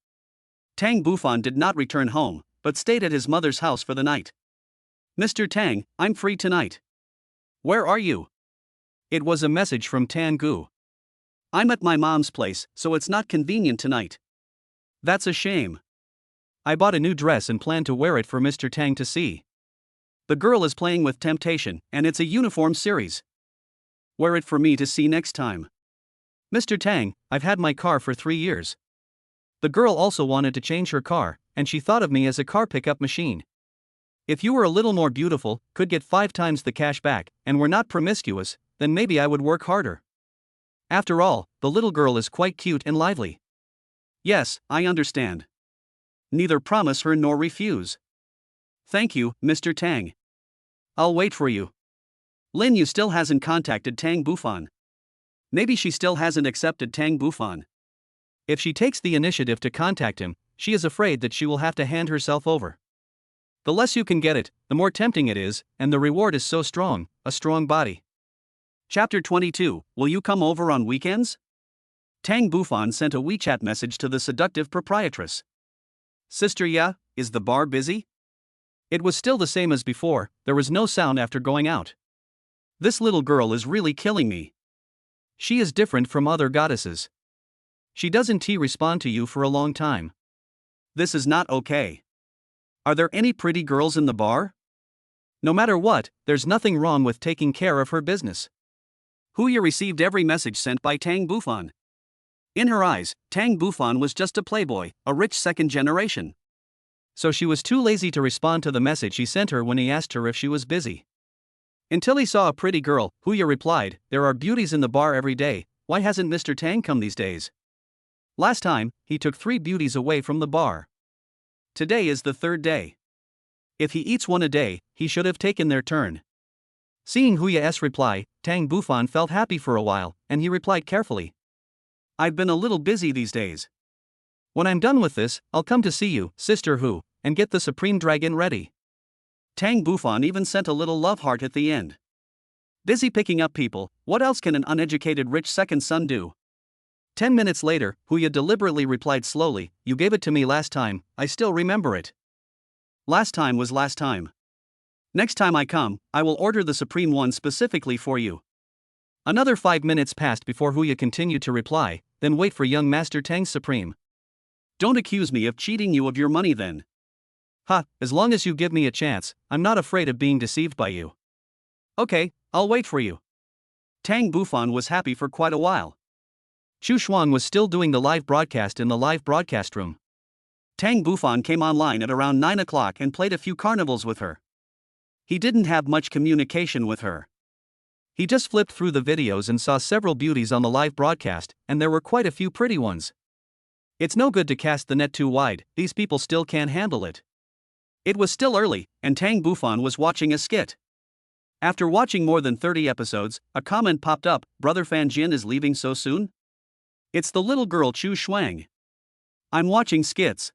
A: Tang Bufan did not return home, but stayed at his mother's house for the night. Mr. Tang, I'm free tonight. Where are you? It was a message from Tan Gu. I'm at my mom's place, so it's not convenient tonight. That's a shame. I bought a new dress and plan to wear it for Mr. Tang to see. The girl is playing with temptation, and it's a uniform series. Wear it for me to see next time. Mr. Tang, I've had my car for 3 years. The girl also wanted to change her car, and she thought of me as a car pickup machine. If you were a little more beautiful, could get 5 times the cash back, and were not promiscuous, then maybe I would work harder. After all, the little girl is quite cute and lively. Yes, I understand. Neither promise her nor refuse. Thank you, Mr. Tang. I'll wait for you. Lin Yu still hasn't contacted Tang Bufan. Maybe she still hasn't accepted Tang Bufan. If she takes the initiative to contact him, she is afraid that she will have to hand herself over. The less you can get it, the more tempting it is, and the reward is so strong, a strong body. Chapter 22, Will you come over on weekends? Tang Bufan sent a WeChat message to the seductive proprietress. Sister Ya, is the bar busy? It was still the same as before, there was no sound after going out. This little girl is really killing me. She is different from other goddesses. She doesn't respond to you for a long time. This is not okay. Are there any pretty girls in the bar? No matter what, there's nothing wrong with taking care of her business. Huya received every message sent by Tang Bufan. In her eyes, Tang Bufan was just a playboy, a rich second generation. So she was too lazy to respond to the message he sent her when he asked her if she was busy. Until he saw a pretty girl, Huya replied, "There are beauties in the bar every day, why hasn't Mr. Tang come these days?" Last time, he took 3 beauties away from the bar. Today is the 3rd day. If he eats one a day, he should have taken their turn. Seeing Huya's reply, Tang Bufan felt happy for a while, and he replied carefully. I've been a little busy these days. When I'm done with this, I'll come to see you, Sister Hu, and get the Supreme Dragon ready. Tang Bufan even sent a little love heart at the end. Busy picking up people, what else can an uneducated rich second son do? 10 minutes later, Huya deliberately replied slowly, "You gave it to me last time, I still remember it. Last time was last time. Next time I come, I will order the Supreme One specifically for you." Another 5 minutes passed before Huya continued to reply, "Then wait for young Master Tang's Supreme. Don't accuse me of cheating you of your money then. As long as you give me a chance, I'm not afraid of being deceived by you. Okay, I'll wait for you." Tang Bufan was happy for quite a while. Chu Shuang was still doing the live broadcast in the live broadcast room. Tang Bufan came online at around 9 o'clock and played a few carnivals with her. He didn't have much communication with her. He just flipped through the videos and saw several beauties on the live broadcast, and there were quite a few pretty ones. It's no good to cast the net too wide, these people still can't handle it. It was still early, and Tang Bufan was watching a skit. After watching more than 30 episodes, a comment popped up, "Brother Fan Jin is leaving so soon?" It's the little girl Chu Shuang. I'm watching skits.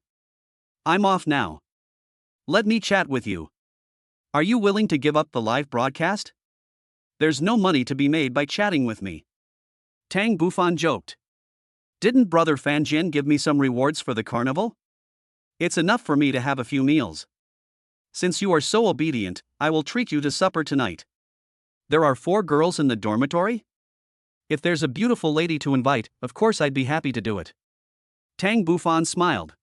A: I'm off now. Let me chat with you. Are you willing to give up the live broadcast? There's no money to be made by chatting with me. Tang Bufan joked. Didn't Brother Fan Jin give me some rewards for the carnival? It's enough for me to have a few meals. Since you are so obedient, I will treat you to supper tonight. There are 4 girls in the dormitory? If there's a beautiful lady to invite, of course I'd be happy to do it. Tang Bufan smiled.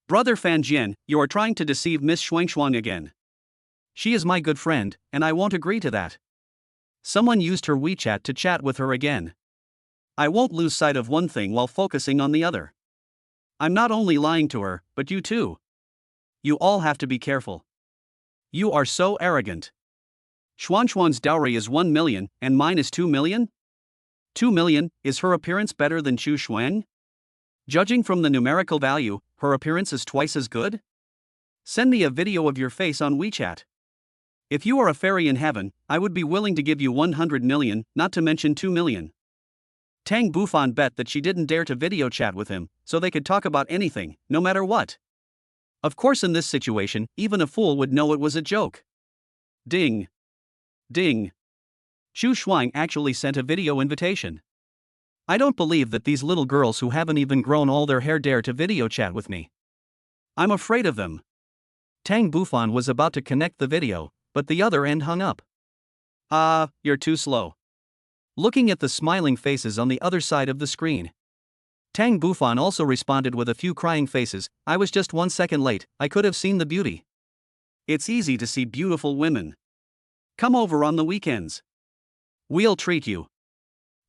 A: Brother Fan Jin, you are trying to deceive Miss Shuangshuang again. She is my good friend, and I won't agree to that. Someone used her WeChat to chat with her again. I won't lose sight of one thing while focusing on the other. I'm not only lying to her, but you too. You all have to be careful. You are so arrogant. Xuanxuan's dowry is 1 million, and mine is 2 million? 2 million, is her appearance better than Chu Shuang? Judging from the numerical value, her appearance is twice as good? Send me a video of your face on WeChat. If you are a fairy in heaven, I would be willing to give you 100 million, not to mention 2 million. Tang Bufan bet that she didn't dare to video chat with him, so they could talk about anything, no matter what. Of course, in this situation, even a fool would know it was a joke. Ding. Ding. Chu Shuang actually sent a video invitation. I don't believe that these little girls who haven't even grown all their hair dare to video chat with me. I'm afraid of them. Tang Bufan was about to connect the video, but the other end hung up. You're too slow. Looking at the smiling faces on the other side of the screen, Tang Bufan also responded with a few crying faces. I was just 1 second late, I could have seen the beauty. It's easy to see beautiful women. Come over on the weekends. We'll treat you.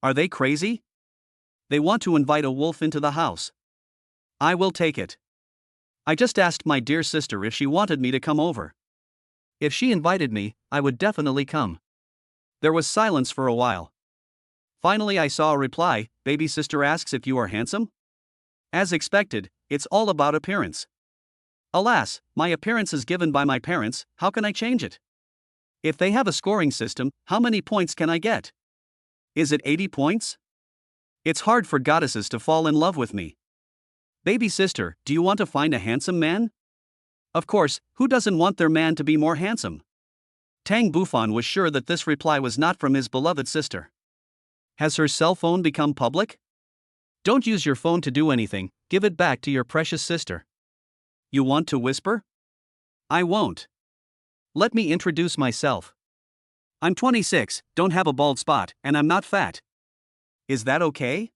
A: Are they crazy? They want to invite a wolf into the house. I will take it. I just asked my dear sister if she wanted me to come over. If she invited me, I would definitely come. There was silence for a while. Finally I saw a reply, baby sister asks if you are handsome? As expected, it's all about appearance. Alas, my appearance is given by my parents, how can I change it? If they have a scoring system, how many points can I get? Is it 80 points? It's hard for goddesses to fall in love with me. Baby sister, do you want to find a handsome man? Of course, who doesn't want their man to be more handsome? Tang Bufan was sure that this reply was not from his beloved sister. Has her cell phone become public? Don't use your phone to do anything, give it back to your precious sister. You want to whisper? I won't. Let me introduce myself. I'm 26, don't have a bald spot, and I'm not fat. Is that okay?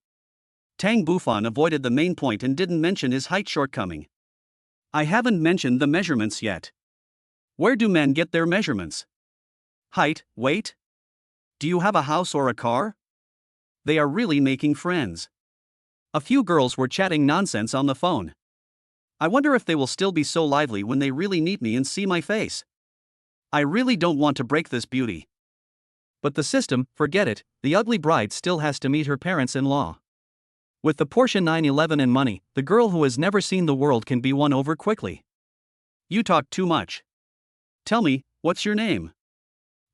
A: Tang Bufan avoided the main point and didn't mention his height shortcoming. I haven't mentioned the measurements yet. Where do men get their measurements? Height, weight? Do you have a house or a car? They are really making friends. A few girls were chatting nonsense on the phone. I wonder if they will still be so lively when they really meet me and see my face. I really don't want to break this beauty. But the system, forget it, the ugly bride still has to meet her parents-in-law. With the Porsche 911 and money, the girl who has never seen the world can be won over quickly. You talk too much. Tell me, what's your name?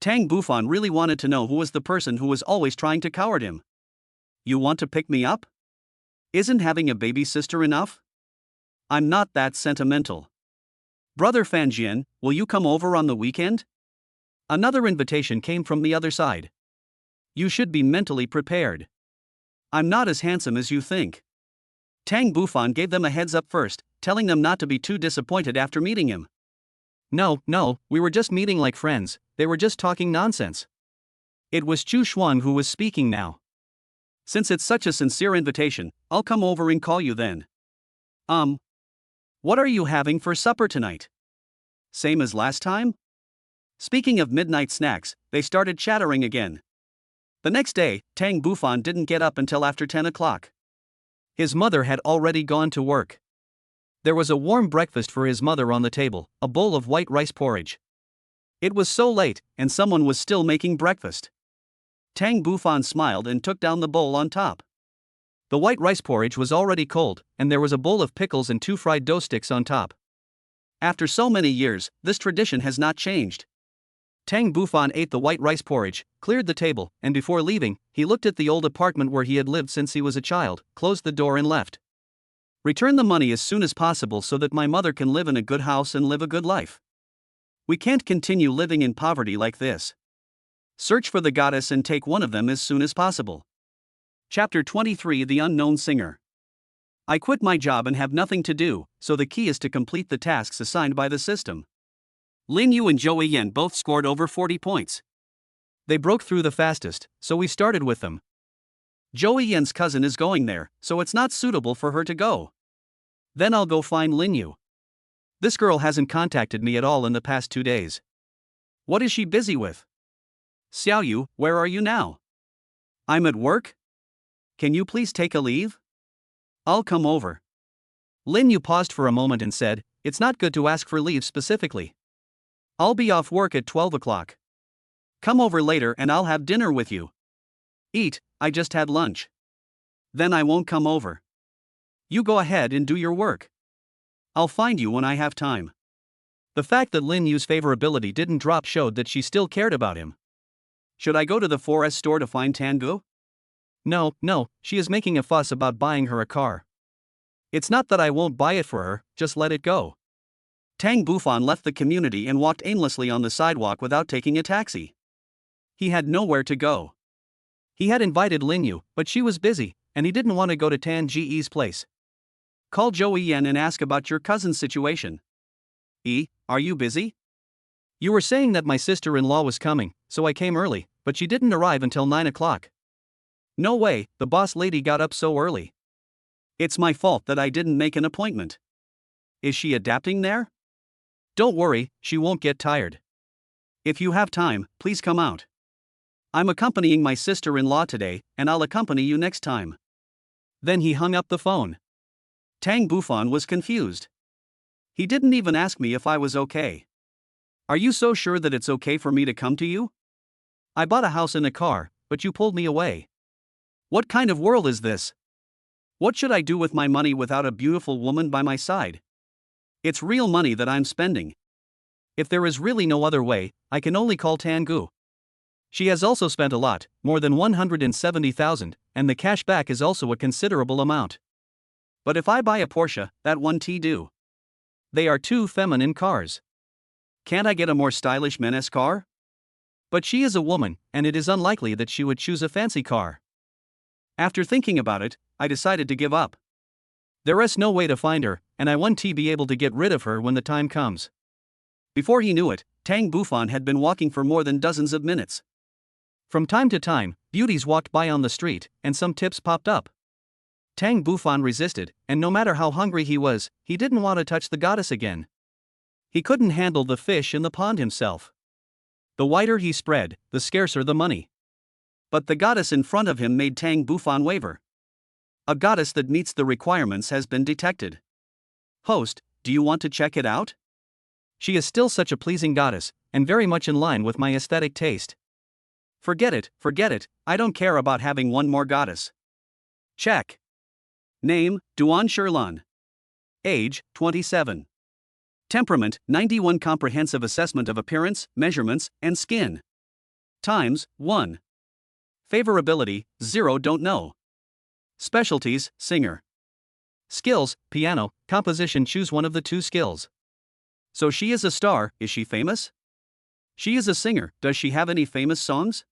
A: Tang Bufan really wanted to know who was the person who was always trying to coward him. You want to pick me up? Isn't having a baby sister enough? I'm not that sentimental. Brother Fanjian, will you come over on the weekend? Another invitation came from the other side. You should be mentally prepared. I'm not as handsome as you think. Tang Bufan gave them a heads up first, telling them not to be too disappointed after meeting him. No, we were just meeting like friends, they were just talking nonsense. It was Chu Xuan who was speaking now. Since it's such a sincere invitation, I'll come over and call you then. What are you having for supper tonight? Same as last time? Speaking of midnight snacks, they started chattering again. The next day, Tang Bufan didn't get up until after 10 o'clock. His mother had already gone to work. There was a warm breakfast for his mother on the table, a bowl of white rice porridge. It was so late, and someone was still making breakfast. Tang Bufan smiled and took down the bowl on top. The white rice porridge was already cold, and there was a bowl of pickles and 2 fried dough sticks on top. After so many years, this tradition has not changed. Tang Bufan ate the white rice porridge, cleared the table, and before leaving, he looked at the old apartment where he had lived since he was a child, closed the door and left. Return the money as soon as possible so that my mother can live in a good house and live a good life. We can't continue living in poverty like this. Search for the goddess and take one of them as soon as possible. Chapter 23 The Unknown Singer. I quit my job and have nothing to do, so the key is to complete the tasks assigned by the system. Lin Yu and Zhou Yan both scored over 40 points. They broke through the fastest, so we started with them. Zhou Yan's cousin is going there, so it's not suitable for her to go. Then I'll go find Lin Yu. This girl hasn't contacted me at all in the past 2 days. What is she busy with? Xiao Yu, where are you now? I'm at work? Can you please take a leave? I'll come over. Lin Yu paused for a moment and said, it's not good to ask for leave specifically. I'll be off work at 12 o'clock. Come over later and I'll have dinner with you. Eat, I just had lunch. Then I won't come over. You go ahead and do your work. I'll find you when I have time. The fact that Lin Yu's favorability didn't drop showed that she still cared about him. Should I go to the 4S store to find Tangu? No, she is making a fuss about buying her a car. It's not that I won't buy it for her, just let it go. Tang Bufan left the community and walked aimlessly on the sidewalk without taking a taxi. He had nowhere to go. He had invited Lin Yu, but she was busy, and he didn't want to go to Tan Ji's place. Call Zhou Yan and ask about your cousin's situation. Are you busy? You were saying that my sister-in-law was coming, so I came early, but she didn't arrive until 9 o'clock. No way, the boss lady got up so early. It's my fault that I didn't make an appointment. Is she adapting there? Don't worry, she won't get tired. If you have time, please come out. I'm accompanying my sister-in-law today, and I'll accompany you next time. Then he hung up the phone. Tang Bufan was confused. He didn't even ask me if I was okay. Are you so sure that it's okay for me to come to you? I bought a house and a car, but you pulled me away. What kind of world is this? What should I do with my money without a beautiful woman by my side? It's real money that I'm spending. If there is really no other way, I can only call Tangu. She has also spent a lot, more than 170,000, and the cash back is also a considerable amount. But if I buy a Porsche, that won't do. They are two feminine cars. Can't I get a more stylish menace car? But she is a woman, and it is unlikely that she would choose a fancy car. After thinking about it, I decided to give up. There is no way to find her, and I won't be able to get rid of her when the time comes. Before he knew it, Tang Bufan had been walking for more than dozens of minutes. From time to time, beauties walked by on the street, and some tips popped up. Tang Bufan resisted, and no matter how hungry he was, he didn't want to touch the goddess again. He couldn't handle the fish in the pond himself. The wider he spread, the scarcer the money. But the goddess in front of him made Tang Bufan waver. A goddess that meets the requirements has been detected. Host, do you want to check it out? She is still such a pleasing goddess, and very much in line with my aesthetic taste. Forget it, I don't care about having one more goddess. Check. Name, Duan Shirlan. Age, 27. Temperament, 91. Comprehensive assessment of appearance, measurements, and skin. Times, 1. Favorability, 0. Don't know. Specialties, singer. Skills, piano, composition. Choose one of the two skills. So she is a star, is she famous? She is a singer, does she have any famous songs?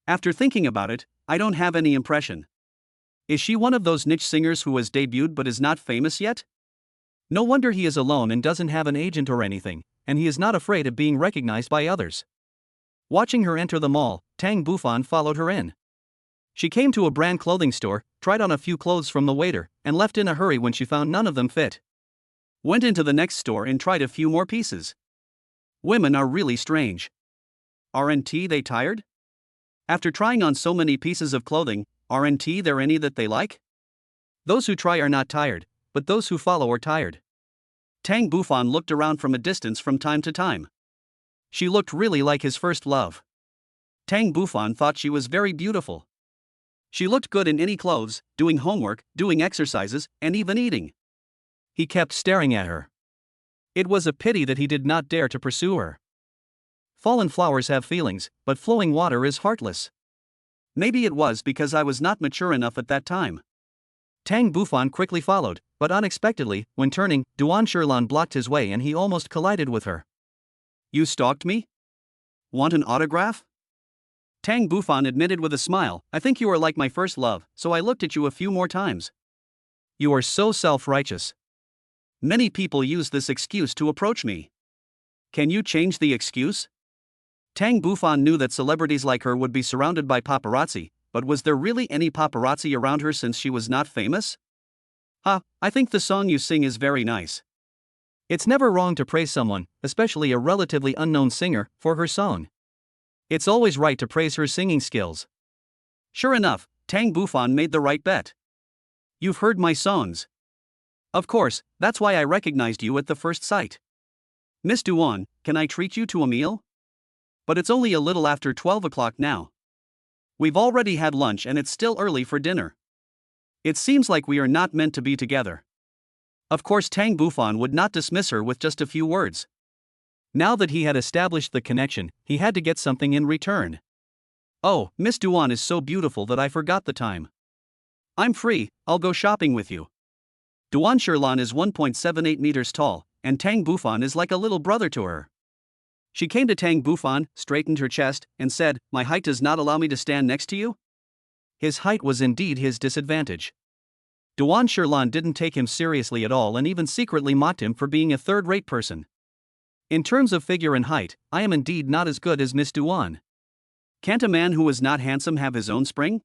A: After thinking about it, I don't have any impression. Is she one of those niche singers who has debuted but is not famous yet? No wonder he is alone and doesn't have an agent or anything, and he is not afraid of being recognized by others. Watching her enter the mall, Tang Bufan followed her in. She came to a brand clothing store, tried on a few clothes from the waiter, and left in a hurry when she found none of them fit. Went into the next store and tried a few more pieces. Women are really strange. Aren't they tired? After trying on so many pieces of clothing, aren't there any that they like? Those who try are not tired, but those who follow are tired. Tang Bufan looked around from a distance from time to time. She looked really like his first love. Tang Bufan thought she was very beautiful. She looked good in any clothes, doing homework, doing exercises, and even eating. He kept staring at her. It was a pity that he did not dare to pursue her. Fallen flowers have feelings, but flowing water is heartless. Maybe it was because I was not mature enough at that time. Tang Bufan quickly followed, but unexpectedly, when turning, Duan Shirlan blocked his way and he almost collided with her. You stalked me? Want an autograph? Tang Bufan admitted with a smile, I think you are like my first love, so I looked at you a few more times. You are so self-righteous. Many people use this excuse to approach me. Can you change the excuse? Tang Bufan knew that celebrities like her would be surrounded by paparazzi, but was there really any paparazzi around her since she was not famous? I think the song you sing is very nice. It's never wrong to praise someone, especially a relatively unknown singer, for her song. It's always right to praise her singing skills. Sure enough, Tang Bufan made the right bet. You've heard my songs. Of course, that's why I recognized you at the first sight. Miss Duan, can I treat you to a meal? But it's only a little after 12 o'clock now. We've already had lunch and it's still early for dinner. It seems like we are not meant to be together. Of course, Tang Bufan would not dismiss her with just a few words. Now that he had established the connection, he had to get something in return. Oh, Miss Duan is so beautiful that I forgot the time. I'm free, I'll go shopping with you. Duan Shirlan is 1.78 meters tall, and Tang Bufan is like a little brother to her. She came to Tang Bufan, straightened her chest, and said, My height does not allow me to stand next to you? His height was indeed his disadvantage. Duan Shirlan didn't take him seriously at all and even secretly mocked him for being a third-rate person. In terms of figure and height, I am indeed not as good as Miss Duan. Can't a man who is not handsome have his own spring?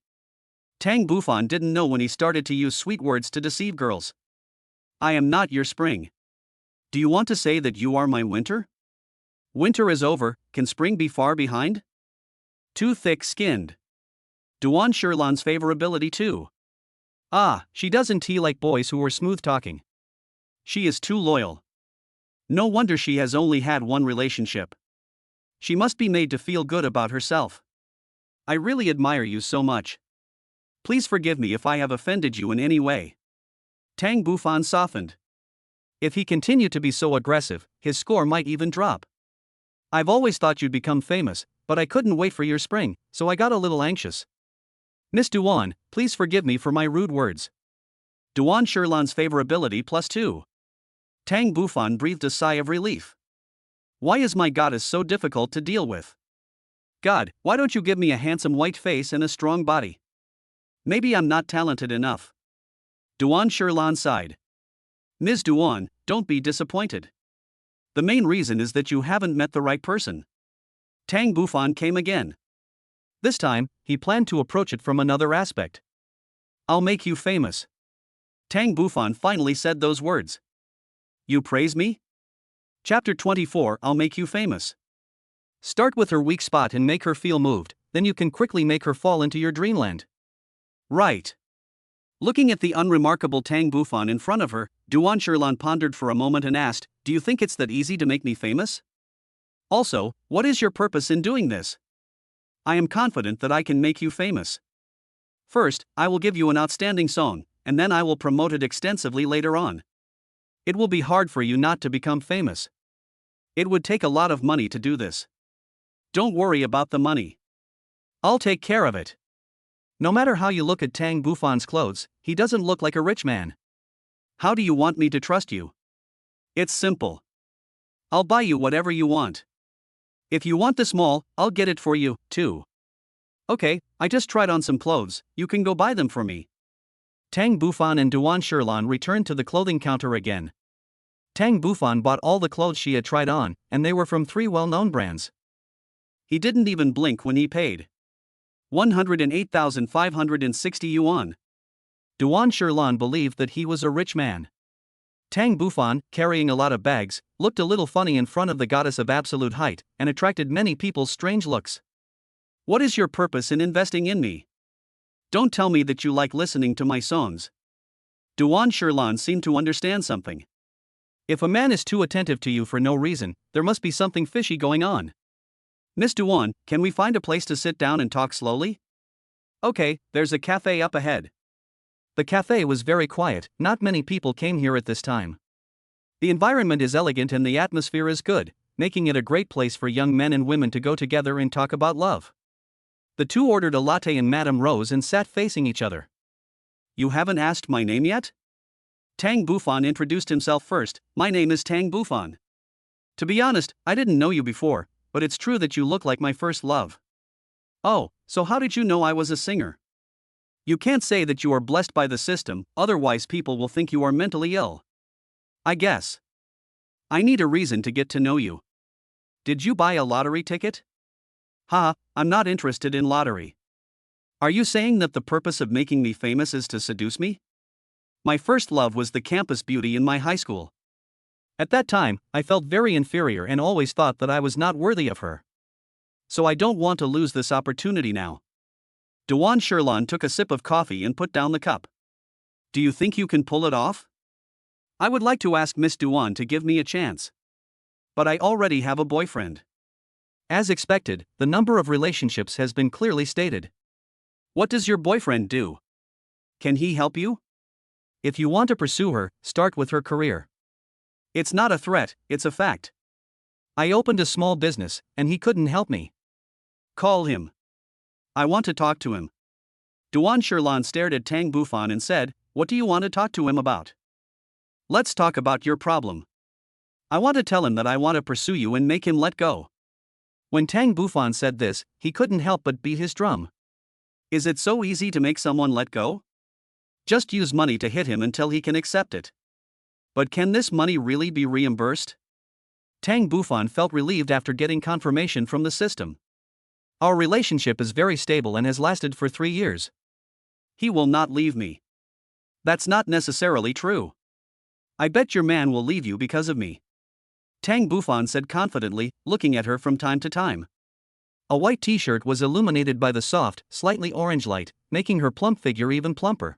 A: Tang Bufan didn't know when he started to use sweet words to deceive girls. I am not your spring. Do you want to say that you are my winter? Winter is over, can spring be far behind? Too thick-skinned. Duan Shirlan's favorability too. She doesn't like boys who are smooth-talking. She is too loyal. No wonder she has only had one relationship. She must be made to feel good about herself. I really admire you so much. Please forgive me if I have offended you in any way. Tang Bufan softened. If he continued to be so aggressive, his score might even drop. I've always thought you'd become famous, but I couldn't wait for your spring, so I got a little anxious. Miss Duan, please forgive me for my rude words. Duan Shirlan's favorability +2. Tang Bufan breathed a sigh of relief. Why is my goddess so difficult to deal with? God, why don't you give me a handsome white face and a strong body? Maybe I'm not talented enough. Duan Shirlan sighed. Ms. Duan, don't be disappointed. The main reason is that you haven't met the right person. Tang Bufan came again. This time, he planned to approach it from another aspect. I'll make you famous. Tang Bufan finally said those words. You praise me? Chapter 24, I'll make you famous. Start with her weak spot and make her feel moved, then you can quickly make her fall into your dreamland. Right. Looking at the unremarkable Tang Bufan in front of her, Duan Shirlan pondered for a moment and asked, Do you think it's that easy to make me famous? Also, what is your purpose in doing this? I am confident that I can make you famous. First, I will give you an outstanding song, and then I will promote it extensively later on. It will be hard for you not to become famous. It would take a lot of money to do this. Don't worry about the money. I'll take care of it. No matter how you look at Tang Bufan's clothes, he doesn't look like a rich man. How do you want me to trust you? It's simple. I'll buy you whatever you want. If you want the small, I'll get it for you, too. Okay, I just tried on some clothes, you can go buy them for me. Tang Bufan and Duan Shirlan returned to the clothing counter again. Tang Bufan bought all the clothes she had tried on, and they were from 3 well-known brands. He didn't even blink when he paid 108,560 yuan. Duan Shirlan believed that he was a rich man. Tang Bufan, carrying a lot of bags, looked a little funny in front of the goddess of absolute height, and attracted many people's strange looks. What is your purpose in investing in me? Don't tell me that you like listening to my songs. Duan Shirlan seemed to understand something. If a man is too attentive to you for no reason, there must be something fishy going on. Miss Duan, can we find a place to sit down and talk slowly? Okay, there's a cafe up ahead. The cafe was very quiet, not many people came here at this time. The environment is elegant and the atmosphere is good, making it a great place for young men and women to go together and talk about love. The two ordered a latte and Madame rose and sat facing each other. You haven't asked my name yet? Tang Bufan introduced himself first. My name is Tang Bufan. To be honest, I didn't know you before, but it's true that you look like my first love. Oh, so how did you know I was a singer? You can't say that you are blessed by the system, otherwise people will think you are mentally ill. I guess. I need a reason to get to know you. Did you buy a lottery ticket? Ha, I'm not interested in lottery. Are you saying that the purpose of making me famous is to seduce me? My first love was the campus beauty in my high school. At that time, I felt very inferior and always thought that I was not worthy of her. So I don't want to lose this opportunity now. Duan Shirlan took a sip of coffee and put down the cup. Do you think you can pull it off? I would like to ask Miss Duan to give me a chance. But I already have a boyfriend. As expected, the number of relationships has been clearly stated. What does your boyfriend do? Can he help you? If you want to pursue her, start with her career. It's not a threat, it's a fact. I opened a small business, and he couldn't help me. Call him. I want to talk to him. Duan Shirlan stared at Tang Bufan and said, What do you want to talk to him about? Let's talk about your problem. I want to tell him that I want to pursue you and make him let go. When Tang Bufan said this, he couldn't help but beat his drum. Is it so easy to make someone let go? Just use money to hit him until he can accept it. But can this money really be reimbursed? Tang Bufan felt relieved after getting confirmation from the system. Our relationship is very stable and has lasted for 3 years. He will not leave me. That's not necessarily true. I bet your man will leave you because of me. Tang Bufan said confidently, looking at her from time to time. A white t-shirt was illuminated by the soft, slightly orange light, making her plump figure even plumper.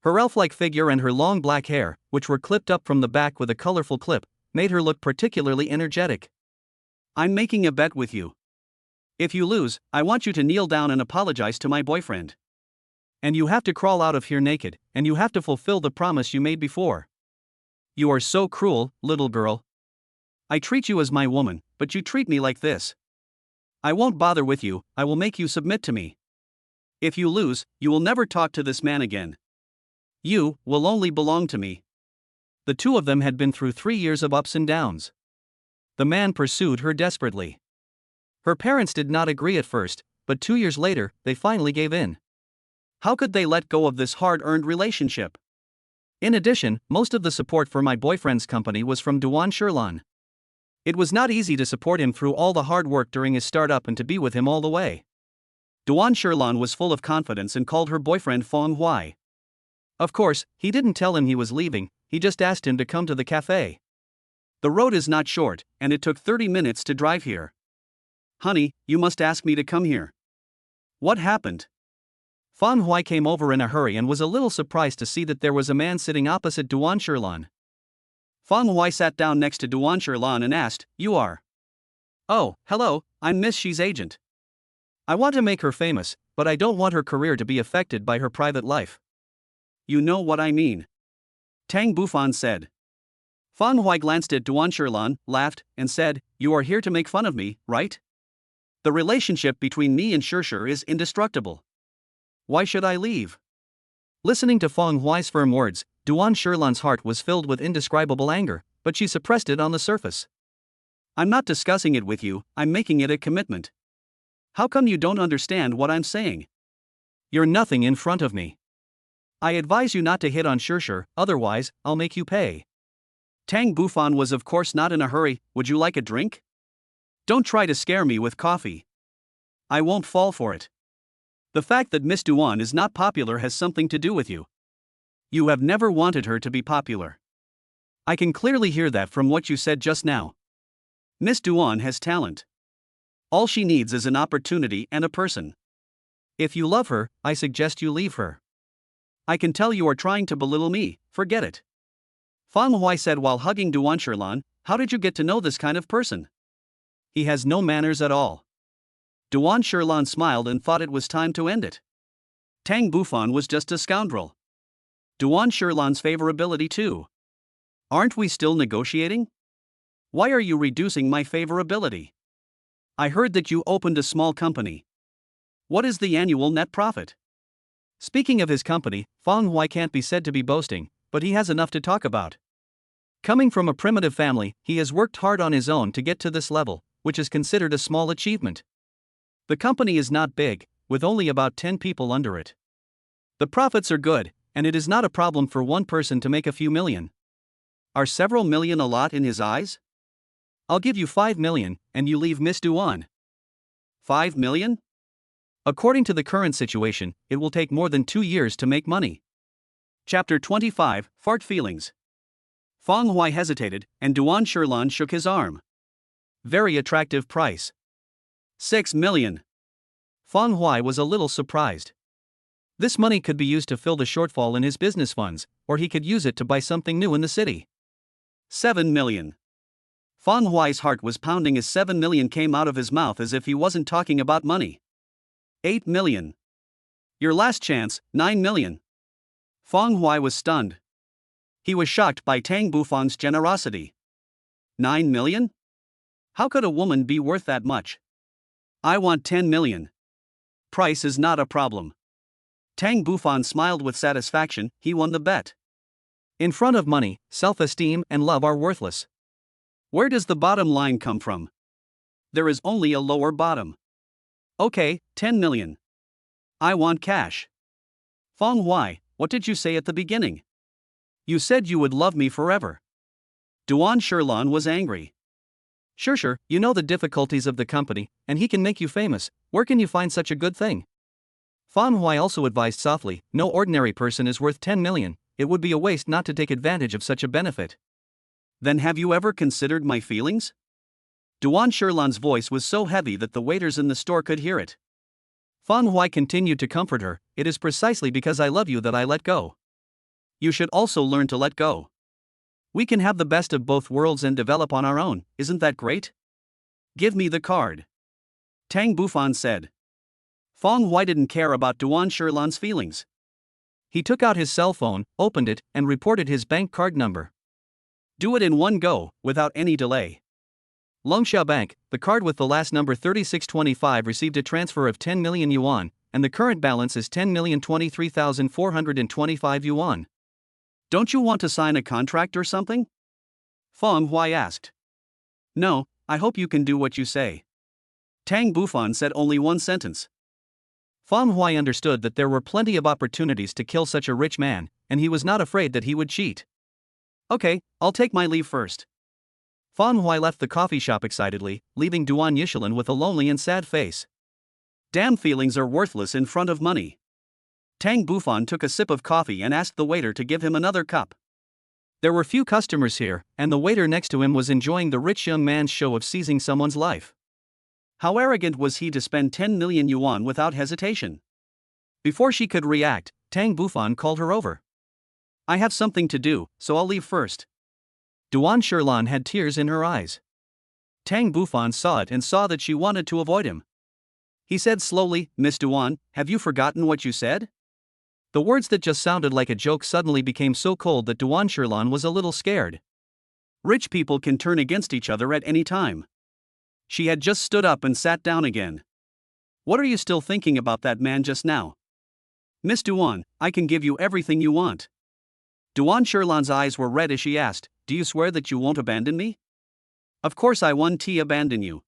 A: Her elf-like figure and her long black hair, which were clipped up from the back with a colorful clip, made her look particularly energetic. I'm making a bet with you. If you lose, I want you to kneel down and apologize to my boyfriend. And you have to crawl out of here naked, and you have to fulfill the promise you made before. You are so cruel, little girl. I treat you as my woman, but you treat me like this. I won't bother with you, I will make you submit to me. If you lose, you will never talk to this man again. You will only belong to me. The two of them had been through 3 years of ups and downs. The man pursued her desperately. Her parents did not agree at first, but 2 years later, they finally gave in. How could they let go of this hard-earned relationship? In addition, most of the support for my boyfriend's company was from Duan Sherlan. It was not easy to support him through all the hard work during his startup and to be with him all the way. Duan Sherlan was full of confidence and called her boyfriend Fong Hui. Of course, he didn't tell him he was leaving, he just asked him to come to the cafe. The road is not short, and it took 30 minutes to drive here. Honey, you must ask me to come here. What happened? Fong Hui came over in a hurry and was a little surprised to see that there was a man sitting opposite Duan Sherlan. Fong Hui sat down next to Duan Sherlan and asked, "You are?" "Oh, hello, I'm Miss Xi's agent. I want to make her famous, but I don't want her career to be affected by her private life." "You know what I mean," Tang Bufan said. Fong Hui glanced at Duan Sherlan, laughed, and said, "You are here to make fun of me, right? The relationship between me and Shishir is indestructible. Why should I leave?" Listening to Fong Hui's firm words, Duan Sherlan's heart was filled with indescribable anger, but she suppressed it on the surface. "I'm not discussing it with you, I'm making it a commitment. How come you don't understand what I'm saying? You're nothing in front of me. I advise you not to hit on Shishir, otherwise, I'll make you pay." Tang Bufan was of course not in a hurry. "Would you like a drink? Don't try to scare me with coffee. I won't fall for it. The fact that Miss Duan is not popular has something to do with you. You have never wanted her to be popular. I can clearly hear that from what you said just now. Miss Duan has talent. All she needs is an opportunity and a person. If you love her, I suggest you leave her. I can tell you are trying to belittle me, forget it." Fong Hui said while hugging Duan Sherlan, "How did you get to know this kind of person? He has no manners at all." Duan Sherlan smiled and thought it was time to end it. Tang Bufan was just a scoundrel. Duan Sherlan's favorability too. Aren't we still negotiating? Why are you reducing my favorability? I heard that you opened a small company. What is the annual net profit? Speaking of his company, Fong Hui can't be said to be boasting, but he has enough to talk about. Coming from a primitive family, he has worked hard on his own to get to this level, which is considered a small achievement. The company is not big, with only about 10 people under it. The profits are good, and it is not a problem for one person to make a few million. Are several million a lot in his eyes? I'll give you 5 million, and you leave Miss Duan. 5 million? According to the current situation, it will take more than 2 years to make money. Chapter 25, Fart Feelings. Fong Hui hesitated, and Duan Sherlan shook his arm. Very attractive price. 6 million. Fong Hui was a little surprised. This money could be used to fill the shortfall in his business funds, or he could use it to buy something new in the city. 7 million. Fong Hui's heart was pounding as 7 million came out of his mouth as if he wasn't talking about money. 8 million. Your last chance, 9 million. Fong Hui was stunned. He was shocked by Tang Bufan's generosity. 9 million? How could a woman be worth that much? I want 10 million. Price is not a problem. Tang Bufan smiled with satisfaction, he won the bet. In front of money, self-esteem and love are worthless. Where does the bottom line come from? There is only a lower bottom. Okay, 10 million. I want cash. Fong Hui, what did you say at the beginning? You said you would love me forever. Duan Sherlan was angry. Sure, you know the difficulties of the company, and he can make you famous. Where can you find such a good thing? Fong Hui also advised softly, no ordinary person is worth 10 million, it would be a waste not to take advantage of such a benefit. Then have you ever considered my feelings? Duan Sherlan's voice was so heavy that the waiters in the store could hear it. Fong Hui continued to comfort her, it is precisely because I love you that I let go. You should also learn to let go. We can have the best of both worlds and develop on our own, isn't that great? Give me the card. Tang Bufan said. Fong Hui didn't care about Duan Sherlan's feelings. He took out his cell phone, opened it, and reported his bank card number. Do it in one go, without any delay. Longsha Bank, the card with the last number 3625 received a transfer of 10 million yuan, and the current balance is 10,023,425 yuan. Don't you want to sign a contract or something? Feng Huai asked. No, I hope you can do what you say. Tang Bufan said only one sentence. Feng Huai understood that there were plenty of opportunities to kill such a rich man, and he was not afraid that he would cheat. Okay, I'll take my leave first. Feng Huai left the coffee shop excitedly, leaving Duan Yishulan with a lonely and sad face. Damn, feelings are worthless in front of money. Tang Bufan took a sip of coffee and asked the waiter to give him another cup. There were few customers here, and the waiter next to him was enjoying the rich young man's show of seizing someone's life. How arrogant was he to spend 10 million yuan without hesitation? Before she could react, Tang Bufan called her over. I have something to do, so I'll leave first. Duan Shirlan had tears in her eyes. Tang Bufan saw it and saw that she wanted to avoid him. He said slowly, Miss Duan, have you forgotten what you said? The words that just sounded like a joke suddenly became so cold that Duan Shirlan was a little scared. Rich people can turn against each other at any time. She had just stood up and sat down again. What are you still thinking about that man just now? Miss Duan, I can give you everything you want. Duan Shirlan's eyes were red as she asked, do you swear that you won't abandon me? Of course I won't abandon you.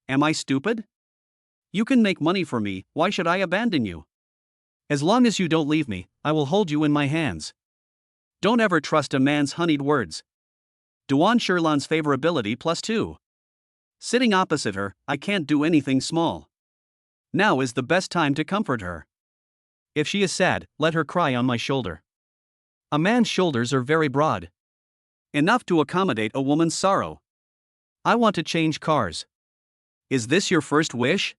A: Am I stupid? You can make money for me, why should I abandon you? As long as you don't leave me, I will hold you in my hands. Don't ever trust a man's honeyed words. Duan Shirlan's favorability +2. Sitting opposite her, I can't do anything small. Now is the best time to comfort her. If she is sad, let her cry on my shoulder. A man's shoulders are very broad. Enough to accommodate a woman's sorrow. I want to change cars. Is this your first wish?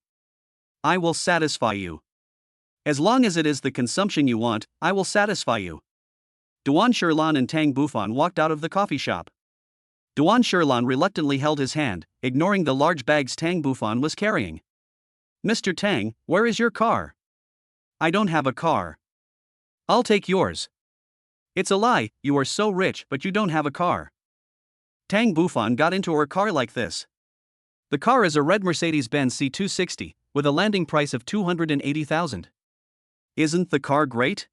A: I will satisfy you. As long as it is the consumption you want, I will satisfy you. Duan Shirlan and Tang Bufan walked out of the coffee shop. Duan Shirlan reluctantly held his hand, ignoring the large bags Tang Bufan was carrying. Mr. Tang, where is your car? I don't have a car. I'll take yours. It's a lie, you are so rich but you don't have a car. Tang Bufan got into her car like this. The car is a red Mercedes-Benz C260, with a landing price of 280,000. Isn't the car great?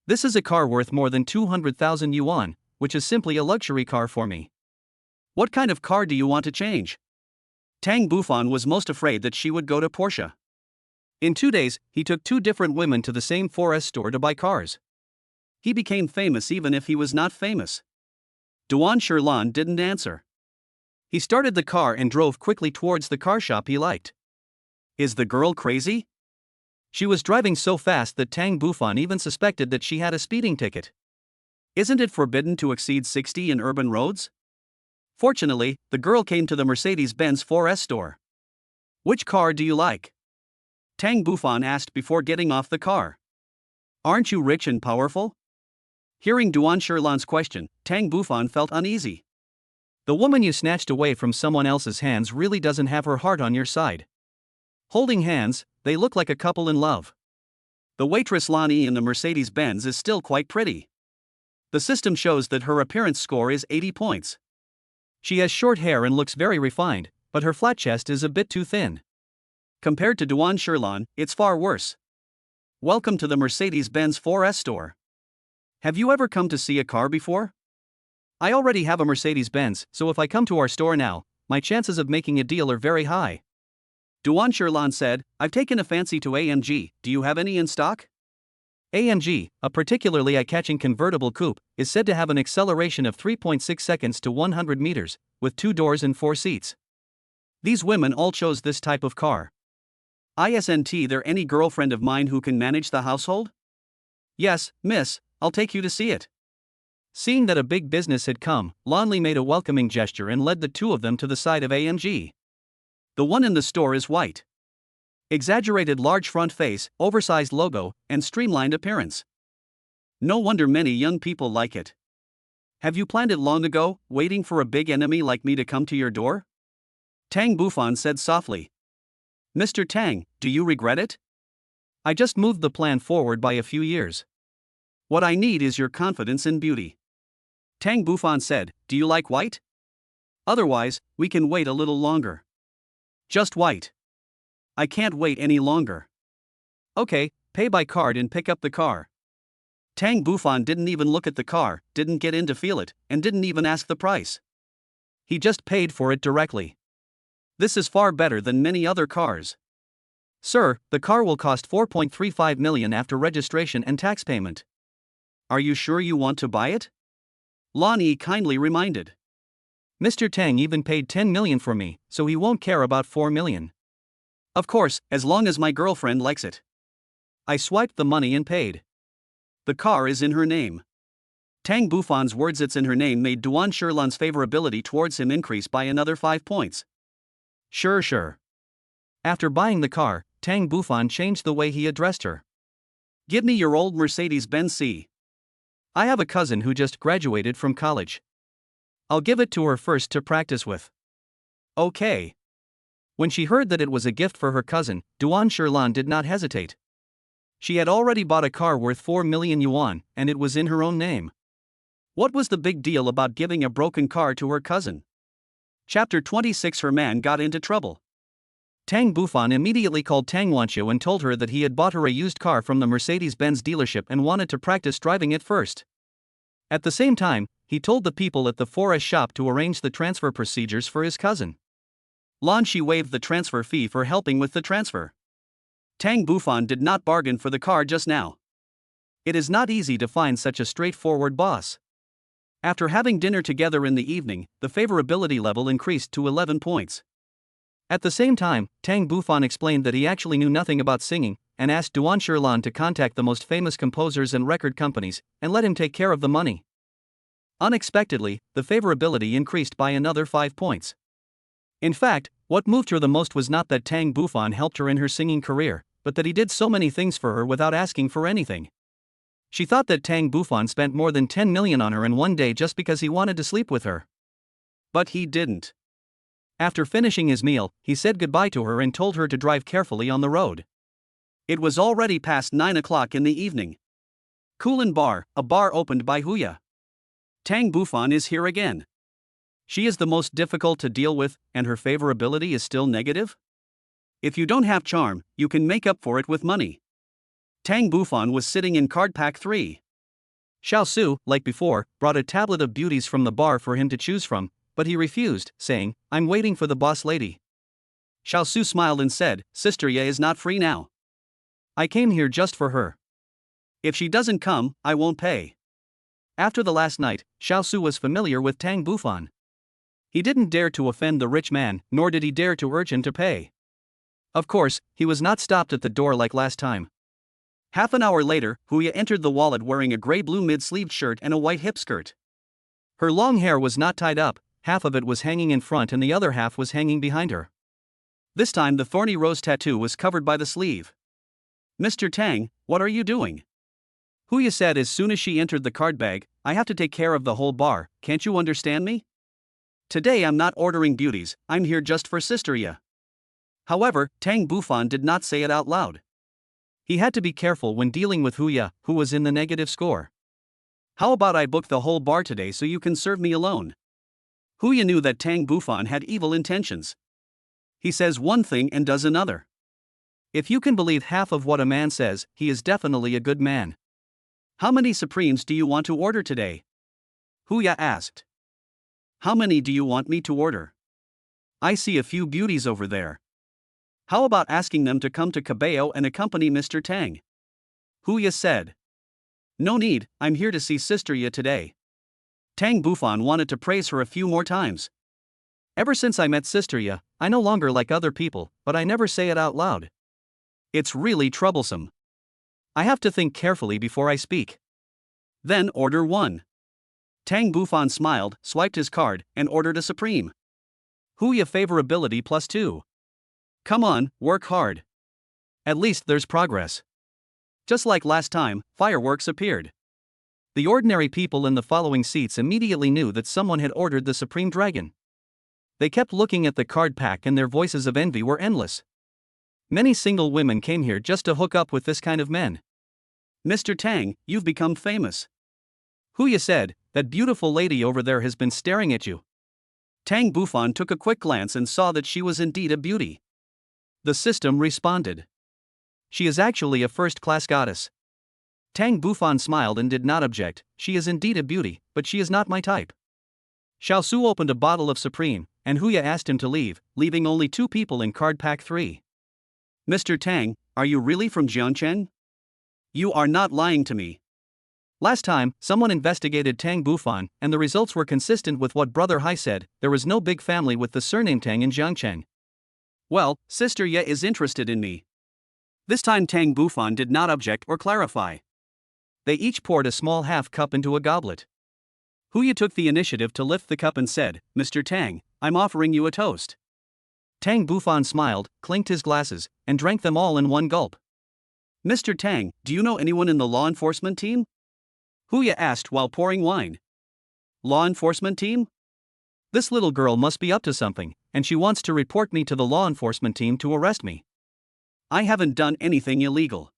A: This is a car worth more than 200,000 yuan, which is simply a luxury car for me. What kind of car do you want to change? Tang Bufan was most afraid that she would go to Porsche. In 2 days, he took 2 different women to the same 4S store to buy cars. He became famous even if he was not famous. Duan Shirlan didn't answer. He started the car and drove quickly towards the car shop he liked. Is the girl crazy? She was driving so fast that Tang Bufan even suspected that she had a speeding ticket. Isn't it forbidden to exceed 60 in urban roads? Fortunately, the girl came to the Mercedes-Benz 4S store. Which car do you like? Tang Bufan asked before getting off the car. Aren't you rich and powerful? Hearing Duan Shirlan's question, Tang Bufan felt uneasy. The woman you snatched away from someone else's hands really doesn't have her heart on your side. Holding hands, they look like a couple in love. The waitress Lani in the Mercedes-Benz is still quite pretty. The system shows that her appearance score is 80 points. She has short hair and looks very refined, but her flat chest is a bit too thin. Compared to Duan Shirlan, it's far worse. Welcome to the Mercedes-Benz 4S store. Have you ever come to see a car before? I already have a Mercedes-Benz, so if I come to our store now, my chances of making a deal are very high. Duan Shirlan said, I've taken a fancy to AMG, do you have any in stock? AMG, a particularly eye-catching convertible coupe, is said to have an acceleration of 3.6 seconds to 100 meters, with 2 doors and 4 seats. These women all chose this type of car. Isn't there any girlfriend of mine who can manage the household? Yes, miss, I'll take you to see it. Seeing that a big business had come, Lonley made a welcoming gesture and led the 2 of them to the side of AMG. The one in the store is white. Exaggerated large front face, oversized logo, and streamlined appearance. No wonder many young people like it. Have you planned it long ago, waiting for a big enemy like me to come to your door? Tang Bufan said softly. Mr. Tang, do you regret it? I just moved the plan forward by a few years. What I need is your confidence in beauty. Tang Bufan said, do you like white? Otherwise, we can wait a little longer. Just wait. I can't wait any longer. Okay, pay by card and pick up the car. Tang Bufan didn't even look at the car, didn't get in to feel it, and didn't even ask the price. He just paid for it directly. This is far better than many other cars. Sir, the car will cost 4.35 million after registration and tax payment. Are you sure you want to buy it? Lan Yi kindly reminded. Mr. Tang even paid 10 million for me, so he won't care about 4 million. Of course, as long as my girlfriend likes it. I swiped the money and paid. The car is in her name. Tang Bufan's words "it's in her name" made Duan Shilan's favorability towards him increase by another 5 points. Sure. After buying the car, Tang Bufan changed the way he addressed her. Give me your old Mercedes-Benz C. I have a cousin who just graduated from college. I'll give it to her first to practice with. Okay. When she heard that it was a gift for her cousin, Duan Shilan did not hesitate. She had already bought a car worth 4 million yuan, and it was in her own name. What was the big deal about giving a broken car to her cousin? Chapter 26. Her man got into trouble. Tang Bufan immediately called Tang Wanqiu and told her that he had bought her a used car from the Mercedes-Benz dealership and wanted to practice driving it first. At the same time, he told the people at the 4S shop to arrange the transfer procedures for his cousin. Lan Shi waived the transfer fee for helping with the transfer. Tang Bufan did not bargain for the car just now. It is not easy to find such a straightforward boss. After having dinner together in the evening, the favorability level increased to 11 points. At the same time, Tang Bufan explained that he actually knew nothing about singing, and asked Duan Shilan to contact the most famous composers and record companies, and let him take care of the money. Unexpectedly, the favorability increased by another 5 points. In fact, what moved her the most was not that Tang Bufan helped her in her singing career, but that he did so many things for her without asking for anything. She thought that Tang Bufan spent more than 10 million on her in one day just because he wanted to sleep with her. But he didn't. After finishing his meal, he said goodbye to her and told her to drive carefully on the road. It was already past 9 o'clock in the evening. Kulin Bar, a bar opened by Huya. Tang Bufan is here again. She is the most difficult to deal with, and her favorability is still negative? If you don't have charm, you can make up for it with money. Tang Bufan was sitting in card pack 3. Xiao Su, like before, brought a tablet of beauties from the bar for him to choose from, but he refused, saying, "I'm waiting for the boss lady." Xiao Su smiled and said, "Sister Ye is not free now. I came here just for her. If she doesn't come, I won't pay." After the last night, Xiao Su was familiar with Tang Bufan. He didn't dare to offend the rich man, nor did he dare to urge him to pay. Of course, he was not stopped at the door like last time. Half an hour later, Huya entered the wallet wearing a gray-blue mid-sleeved shirt and a white hip skirt. Her long hair was not tied up, half of it was hanging in front and the other half was hanging behind her. This time the thorny rose tattoo was covered by the sleeve. "Mr. Tang, what are you doing?" Huya said as soon as she entered the card bag, "I have to take care of the whole bar, can't you understand me? Today I'm not ordering beauties, I'm here just for Sister Ye." However, Tang Bufan did not say it out loud. He had to be careful when dealing with Huya, who was in the negative score. "How about I book the whole bar today so you can serve me alone?" Huya knew that Tang Bufan had evil intentions. He says one thing and does another. If you can believe half of what a man says, he is definitely a good man. "How many Supremes do you want to order today?" Huya asked. "How many do you want me to order? I see a few beauties over there. How about asking them to come to Cabello and accompany Mr. Tang?" Huya said. "No need, I'm here to see Sister Ye today." Tang Bufan wanted to praise her a few more times. "Ever since I met Sister Ye, I no longer like other people, but I never say it out loud. It's really troublesome. I have to think carefully before I speak." "Then order one." Tang Bufan smiled, swiped his card, and ordered a Supreme. Huya favorability +2. Come on, work hard. At least there's progress. Just like last time, fireworks appeared. The ordinary people in the following seats immediately knew that someone had ordered the Supreme Dragon. They kept looking at the card pack and their voices of envy were endless. Many single women came here just to hook up with this kind of men. "Mr. Tang, you've become famous." Huya said, "That beautiful lady over there has been staring at you." Tang Bufan took a quick glance and saw that she was indeed a beauty. The system responded. She is actually a first-class goddess. Tang Bufan smiled and did not object. She is indeed a beauty, but she is not my type. Xiao Su opened a bottle of Supreme, and Huya asked him to leave, leaving only 2 people in card pack 3. Mr. Tang, are you really from Jiangcheng? You are not lying to me. Last time, someone investigated Tang Bufan, and the results were consistent with what Brother Hai said. There was no big family with the surname Tang in Jiangcheng. Well, Sister Ye is interested in me. This time Tang Bufan did not object or clarify. They each poured a small half cup into a goblet. Huya took the initiative to lift the cup and said, Mr. Tang, I'm offering you a toast. Tang Bufan smiled, clinked his glasses, and drank them all in one gulp. Mr. Tang, do you know anyone in the law enforcement team? Huya asked while pouring wine. Law enforcement team? This little girl must be up to something, and she wants to report me to the law enforcement team to arrest me. I haven't done anything illegal.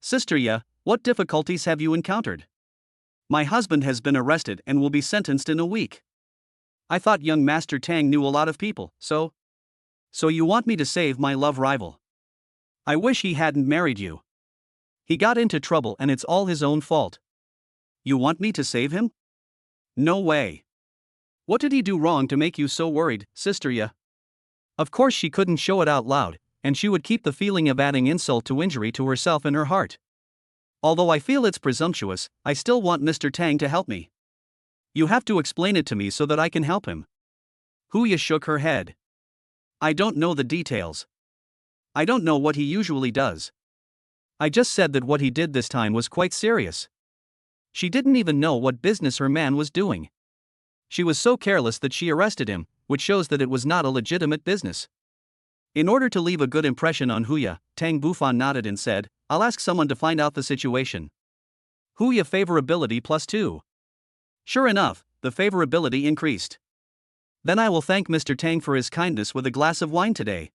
A: Sister Ye, what difficulties have you encountered? My husband has been arrested and will be sentenced in a week. I thought young Master Tang knew a lot of people, so you want me to save my love rival? I wish he hadn't married you. He got into trouble and it's all his own fault. You want me to save him? No way. What did he do wrong to make you so worried, Sister Ye? Of course she couldn't show it out loud, and she would keep the feeling of adding insult to injury to herself in her heart. Although I feel it's presumptuous, I still want Mr. Tang to help me. You have to explain it to me so that I can help him. Huya shook her head. I don't know the details. I don't know what he usually does. I just said that what he did this time was quite serious. She didn't even know what business her man was doing. She was so careless that she arrested him, which shows that it was not a legitimate business. In order to leave a good impression on Huya, Tang Bufan nodded and said, I'll ask someone to find out the situation. Huya favorability +2. Sure enough, the favorability increased. Then I will thank Mr. Tang for his kindness with a glass of wine today.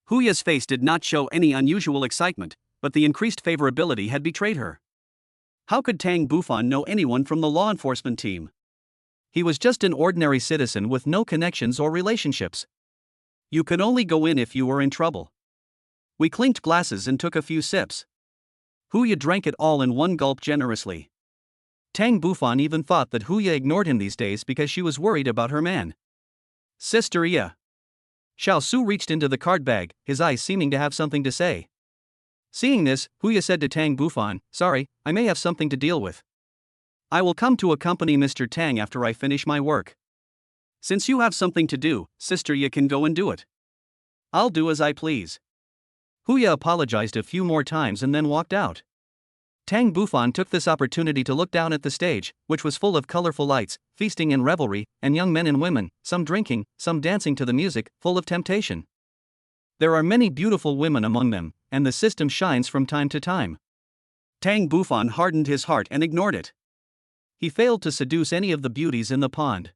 A: Huya's face did not show any unusual excitement, but the increased favorability had betrayed her. How could Tang Bufan know anyone from the law enforcement team? He was just an ordinary citizen with no connections or relationships. You could only go in if you were in trouble. We clinked glasses and took a few sips. Huya drank it all in one gulp generously. Tang Bufan even thought that Huya ignored him these days because she was worried about her man. Sister Ye. Xiao Su reached into the card bag, his eyes seeming to have something to say. Seeing this, Huya said to Tang Bufan, Sorry, I may have something to deal with. I will come to accompany Mr. Tang after I finish my work. Since you have something to do, Sister Ye can go and do it. I'll do as I please. Huya apologized a few more times and then walked out. Tang Bufan took this opportunity to look down at the stage, which was full of colorful lights, feasting and revelry, and young men and women, some drinking, some dancing to the music, full of temptation. There are many beautiful women among them, and the system shines from time to time. Tang Bufan hardened his heart and ignored it. He failed to seduce any of the beauties in the pond.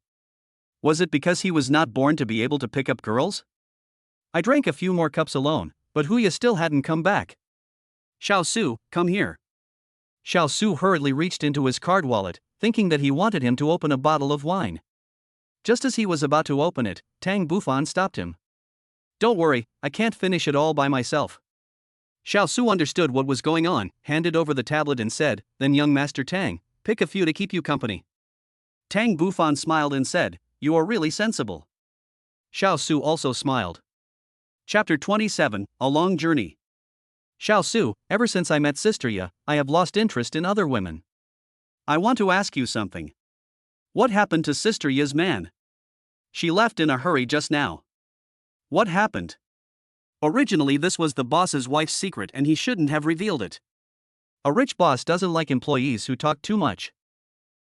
A: Was it because he was not born to be able to pick up girls? I drank a few more cups alone, but Huya still hadn't come back. Xiao Su, come here. Xiao Su hurriedly reached into his card wallet, thinking that he wanted him to open a bottle of wine. Just as he was about to open it, Tang Bufan stopped him. Don't worry, I can't finish it all by myself. Xiao Su understood what was going on, handed over the tablet and said, Then young Master Tang, pick a few to keep you company. Tang Bufan smiled and said, You are really sensible. Xiao Su also smiled. Chapter 27, A Long Journey. Xiao Su, ever since I met Sister Ye, I have lost interest in other women. I want to ask you something. What happened to Sister Ye's man? She left in a hurry just now. What happened? Originally this was the boss's wife's secret and he shouldn't have revealed it. A rich boss doesn't like employees who talk too much.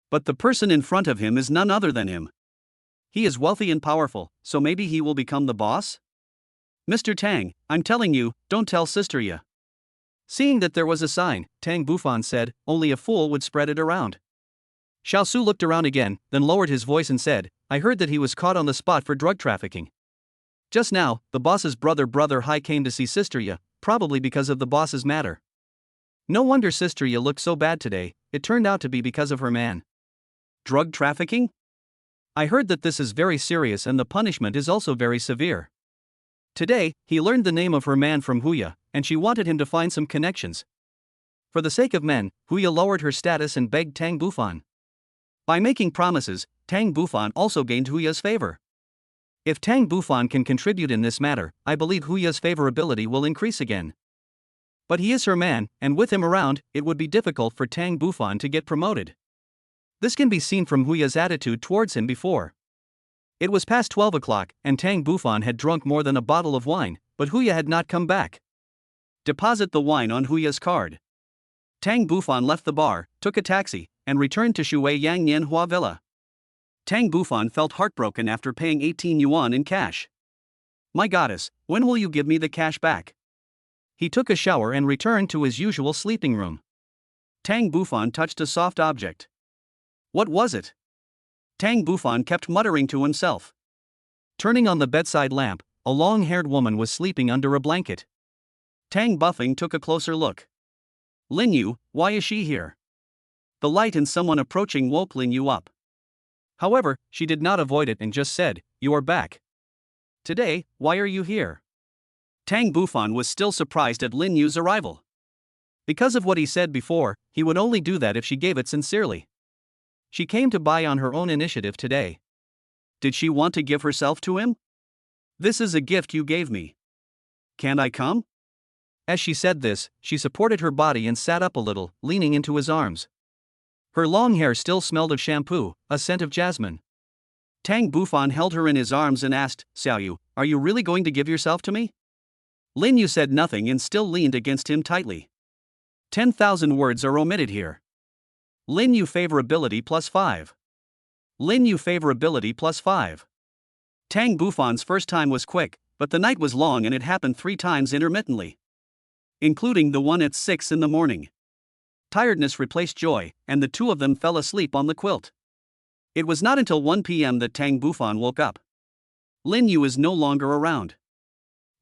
A: But the person in front of him is none other than him. He is wealthy and powerful, so maybe he will become the boss? Mr. Tang, I'm telling you, don't tell Sister Ye. Seeing that there was a sign, Tang Bufan said, only a fool would spread it around. Xiao Su looked around again, then lowered his voice and said, I heard that he was caught on the spot for drug trafficking. Just now, the boss's brother Hai came to see Sister Ye, probably because of the boss's matter. No wonder Sister Ye looked so bad today, it turned out to be because of her man. Drug trafficking? I heard that this is very serious and the punishment is also very severe. Today, he learned the name of her man from Huya, and she wanted him to find some connections. For the sake of men, Huya lowered her status and begged Tang Bufan. By making promises, Tang Bufan also gained Huya's favor. If Tang Bufan can contribute in this matter, I believe Huya's favorability will increase again. But he is her man, and with him around, it would be difficult for Tang Bufan to get promoted. This can be seen from Huya's attitude towards him before. It was past 12 o'clock, and Tang Bufan had drunk more than a bottle of wine, but Huya had not come back. Deposit the wine on Huya's card. Tang Bufan left the bar, took a taxi, and returned to Shui Yang Nian Hua Villa. Tang Bufan felt heartbroken after paying 18 yuan in cash. My goddess, when will you give me the cash back? He took a shower and returned to his usual sleeping room. Tang Bufan touched a soft object. What was it? Tang Bufan kept muttering to himself. Turning on the bedside lamp, a long-haired woman was sleeping under a blanket. Tang Bufan took a closer look. Lin Yu, why is she here? The light in someone approaching woke Lin Yu up. However, she did not avoid it and just said, "You are back. Today, why are you here?" Tang Bufan was still surprised at Lin Yu's arrival. Because of what he said before, he would only do that if she gave it sincerely. She came to buy on her own initiative today. Did she want to give herself to him? This is a gift you gave me. Can't I come? As she said this, she supported her body and sat up a little, leaning into his arms. Her long hair still smelled of shampoo, a scent of jasmine. Tang Bufan held her in his arms and asked, "Xiaoyu, are you really going to give yourself to me?" Lin Yu said nothing and still leaned against him tightly. 10,000 words are omitted here. Lin Yu favorability plus 5. Lin Yu favorability plus 5. Tang Bufan's first time was quick, but the night was long and it happened 3 times intermittently, including the one at 6 in the morning. Tiredness replaced joy, and the two of them fell asleep on the quilt. It was not until 1 p.m. that Tang Bufan woke up. Lin Yu is no longer around.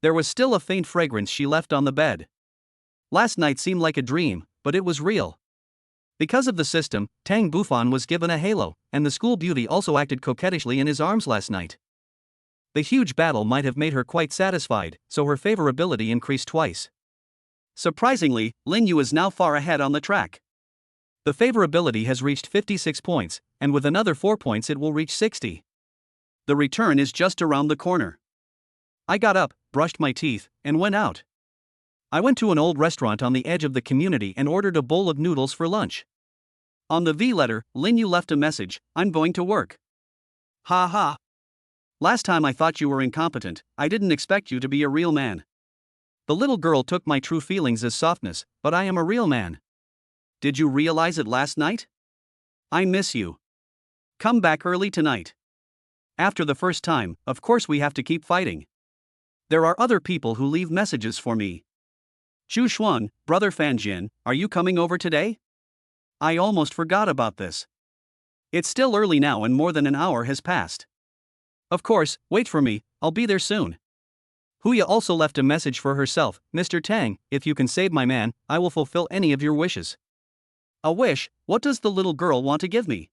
A: There was still a faint fragrance she left on the bed. Last night seemed like a dream, but it was real. Because of the system, Tang Bufan was given a halo, and the school beauty also acted coquettishly in his arms last night. The huge battle might have made her quite satisfied, so her favorability increased twice. Surprisingly, Lin Yu is now far ahead on the track. The favorability has reached 56 points, and with another 4 points it will reach 60. The return is just around the corner. I got up, brushed my teeth, and went out. I went to an old restaurant on the edge of the community and ordered a bowl of noodles for lunch. On the V letter, Lin Yu left a message, "I'm going to work." Ha ha. Last time I thought you were incompetent, I didn't expect you to be a real man. The little girl took my true feelings as softness, but I am a real man. Did you realize it last night? I miss you. Come back early tonight. After the first time, of course we have to keep fighting. There are other people who leave messages for me. Zhu Xuan, brother Fanjin, are you coming over today? I almost forgot about this. It's still early now and more than an hour has passed. Of course, wait for me, I'll be there soon. Huya also left a message for herself, "Mr. Tang, if you can save my man, I will fulfill any of your wishes." A wish? What does the little girl want to give me?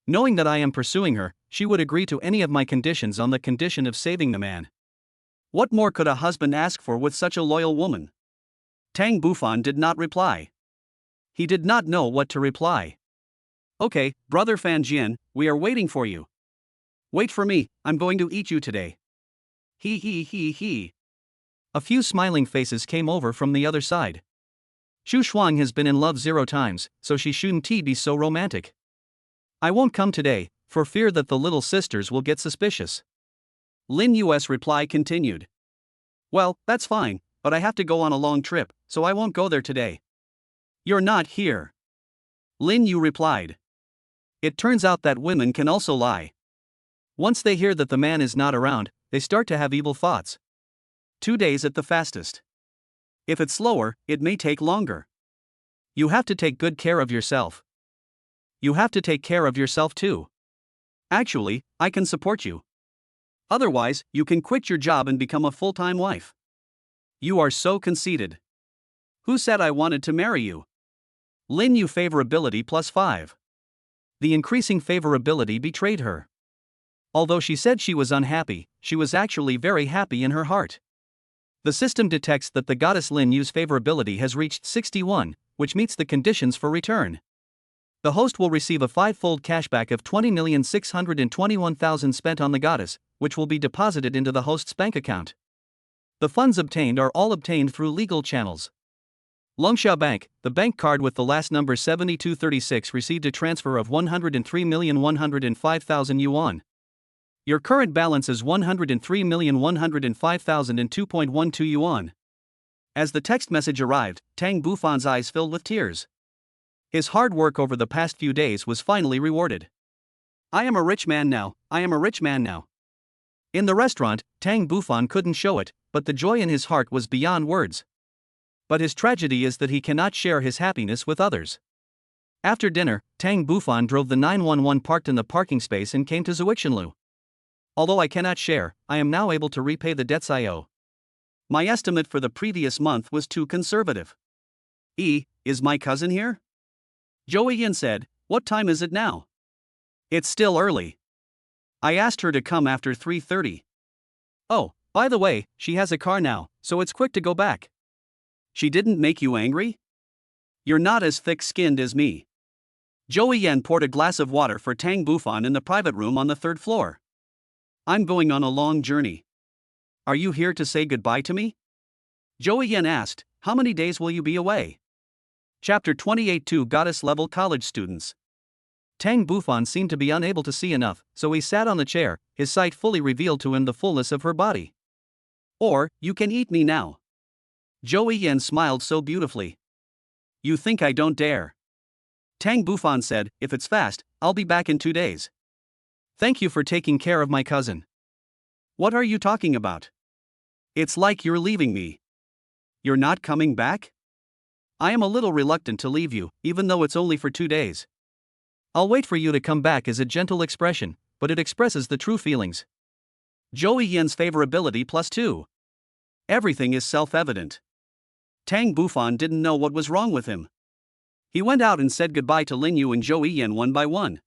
A: Knowing that I am pursuing her, she would agree to any of my conditions on the condition of saving the man. What more could a husband ask for with such a loyal woman? Tang Bufan did not reply. He did not know what to reply. Okay, brother Fanjin, we are waiting for you. Wait for me, I'm going to eat you today. He he he he. A few smiling faces came over from the other side. Zhu Shuang has been in love 0 times, so she shouldn't be so romantic. I won't come today, for fear that the little sisters will get suspicious. Lin Yu's reply continued. Well, that's fine, but I have to go on a long trip, so I won't go there today. You're not here. Lin Yu replied. It turns out that women can also lie. Once they hear that the man is not around, they start to have evil thoughts. 2 days at the fastest. If it's slower, it may take longer. You have to take good care of yourself. You have to take care of yourself too. Actually, I can support you. Otherwise, you can quit your job and become a full-time wife. You are so conceited. Who said I wanted to marry you? Lin Yu favorability plus 5. The increasing favorability betrayed her. Although she said she was unhappy, she was actually very happy in her heart. The system detects that the goddess Lin Yu's favorability has reached 61, which meets the conditions for return. The host will receive a five-fold cashback of 20,621,000 spent on the goddess, which will be deposited into the host's bank account. The funds obtained are all obtained through legal channels. Longsha Bank, the bank card with the last number 7236, received a transfer of 103,105,000 yuan. Your current balance is 103,105,002.12 yuan. As the text message arrived, Tang Bufan's eyes filled with tears. His hard work over the past few days was finally rewarded. I am a rich man now, I am a rich man now. In the restaurant, Tang Bufan couldn't show it, but the joy in his heart was beyond words. But his tragedy is that he cannot share his happiness with others. After dinner, Tang Bufan drove the 911 parked in the parking space and came to Zuixinlu. Although I cannot share, I am now able to repay the debts I owe. My estimate for the previous month was too conservative. Is my cousin here? Joey Yin said, what time is it now? It's still early. I asked her to come after 3:30. Oh, by the way, she has a car now, so it's quick to go back. She didn't make you angry? You're not as thick-skinned as me. Joey Yen poured a glass of water for Tang Bufan in the private room on the third floor. I'm going on a long journey. Are you here to say goodbye to me? Joey Yen asked, how many days will you be away? Chapter 28. Two goddess-level college students. Tang Bufan seemed to be unable to see enough, so he sat on the chair, his sight fully revealed to him the fullness of her body. Or, you can eat me now. Joey Yen smiled so beautifully. You think I don't dare? Tang Bufan said, if it's fast, I'll be back in 2 days. Thank you for taking care of my cousin. What are you talking about? It's like you're leaving me. You're not coming back? I am a little reluctant to leave you, even though it's only for 2 days. I'll wait for you to come back is a gentle expression, but it expresses the true feelings. Joey Yen's favorability +2. Everything is self-evident. Tang Bufan didn't know what was wrong with him. He went out and said goodbye to Lin Yu and Joey Yen one by one.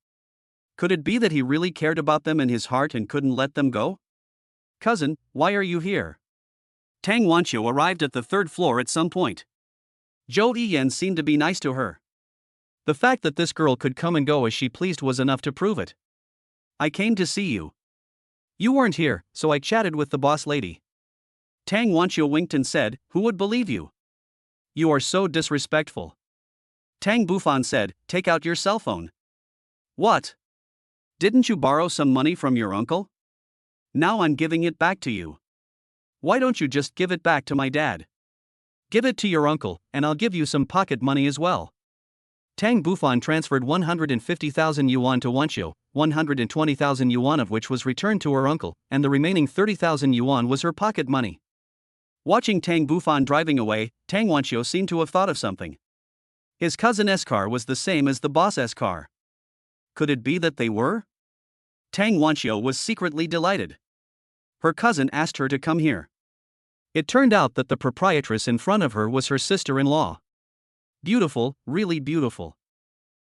A: Could it be that he really cared about them in his heart and couldn't let them go? Cousin, why are you here? Tang Wanqiu arrived at the third floor at some point. Joey Yen seemed to be nice to her. The fact that this girl could come and go as she pleased was enough to prove it. I came to see you. You weren't here, so I chatted with the boss lady. Tang Wanqiu winked and said, who would believe you? You are so disrespectful. Tang Bufan said, take out your cell phone. What? Didn't you borrow some money from your uncle? Now I'm giving it back to you. Why don't you just give it back to my dad? Give it to your uncle, and I'll give you some pocket money as well. Tang Bufan transferred 150,000 yuan to Wanqiu, 120,000 yuan of which was returned to her uncle, and the remaining 30,000 yuan was her pocket money. Watching Tang Bufan driving away, Tang Wanqiu seemed to have thought of something. His cousin's car was the same as the boss's car. Could it be that they were? Tang Wanqiu was secretly delighted. Her cousin asked her to come here. It turned out that the proprietress in front of her was her sister-in-law. Beautiful, really beautiful.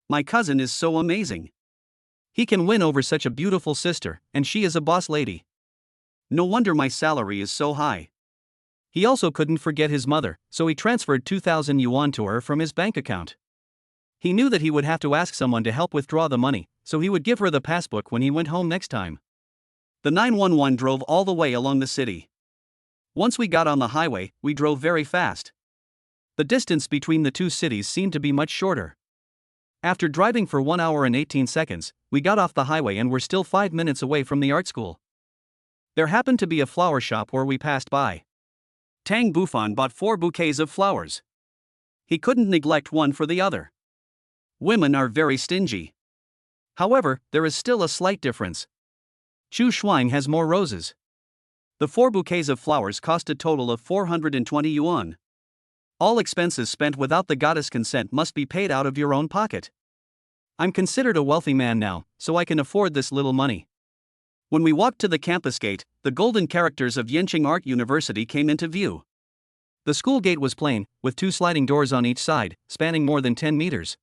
A: My cousin is so amazing. He can win over such a beautiful sister, and she is a boss lady. No wonder my salary is so high. He also couldn't forget his mother, so he transferred 2,000 yuan to her from his bank account. He knew that he would have to ask someone to help withdraw the money, so he would give her the passbook when he went home next time. The 911 drove all the way along the city. Once we got on the highway, we drove very fast. The distance between the two cities seemed to be much shorter. After driving for 1 hour and 18 seconds, we got off the highway and were still 5 minutes away from the art school. There happened to be a flower shop where we passed by. Tang Bufan bought 4 bouquets of flowers. He couldn't neglect one for the other. Women are very stingy. However, there is still a slight difference. Chu Shuang has more roses. The 4 bouquets of flowers cost a total of 420 yuan. All expenses spent without the goddess' consent must be paid out of your own pocket. I'm considered a wealthy man now, so I can afford this little money. When we walked to the campus gate, the golden characters of Yenqing Art University came into view. The school gate was plain, with 2 sliding doors on each side, spanning more than 10 meters.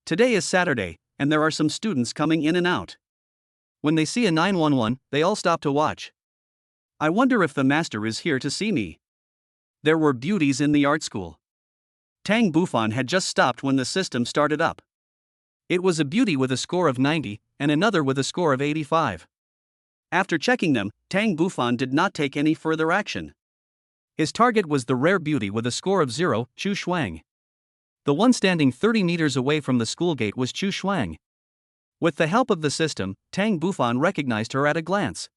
A: Today is Saturday, and there are some students coming in and out. When they see a 911, they all stop to watch. I wonder if the master is here to see me. There were beauties in the art school. Tang Bufan had just stopped when the system started up. It was a beauty with a score of 90, and another with a score of 85. After checking them, Tang Bufan did not take any further action. His target was the rare beauty with a score of 0, Chu Shuang. The one standing 30 meters away from the school gate was Chu Shuang. With the help of the system, Tang Bufan recognized her at a glance.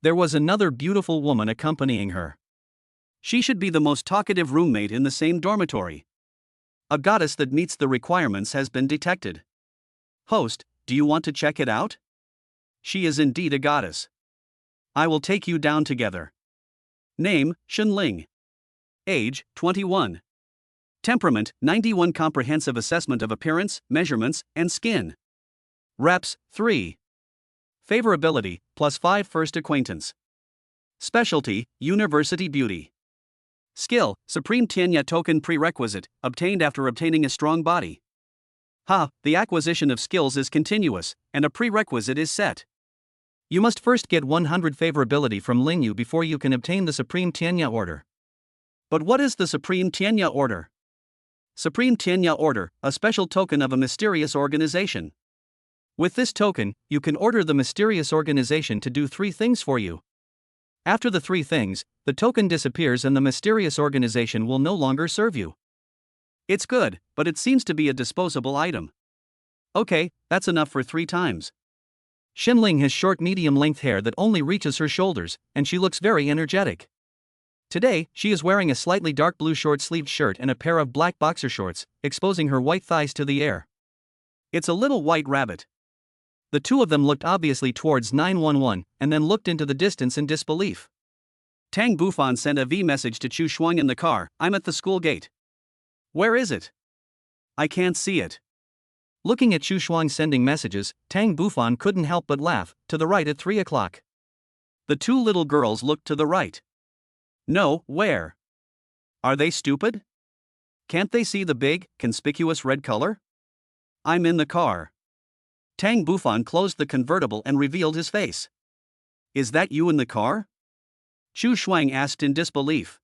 A: There was another beautiful woman accompanying her. She should be the most talkative roommate in the same dormitory. A goddess that meets the requirements has been detected. Host, do you want to check it out? She is indeed a goddess. I will take you down together. Name, Shenling. Age, 21. Temperament, 91. Comprehensive assessment of appearance, measurements, and skin. Reps, 3. Favorability, +5. First acquaintance. Specialty, university beauty. Skill, Supreme Tianya token prerequisite, obtained after obtaining a strong body. The acquisition of skills is continuous, and a prerequisite is set. You must first get 100 favorability from Lingyu before you can obtain the Supreme Tianya Order. But what is the Supreme Tianya Order? Supreme Tianya Order, a special token of a mysterious organization. With this token, you can order the mysterious organization to do 3 things for you. After the 3 things, the token disappears and the mysterious organization will no longer serve you. It's good, but it seems to be a disposable item. Okay, that's enough for 3 times. Shenling has short medium-length hair that only reaches her shoulders, and she looks very energetic. Today, she is wearing a slightly dark blue short-sleeved shirt and a pair of black boxer shorts, exposing her white thighs to the air. It's a little white rabbit. The two of them looked obviously towards 911, and then looked into the distance in disbelief. Tang Bufan sent a V message to Chu Shuang in the car. I'm at the school gate. Where is it? I can't see it. Looking at Chu Shuang sending messages, Tang Bufan couldn't help but laugh. To the right at 3 o'clock. The 2 little girls looked to the right. No, where? Are they stupid? Can't they see the big, conspicuous red color? I'm in the car. Tang Bufan closed the convertible and revealed his face. Is that you in the car? Chu Shuang asked in disbelief.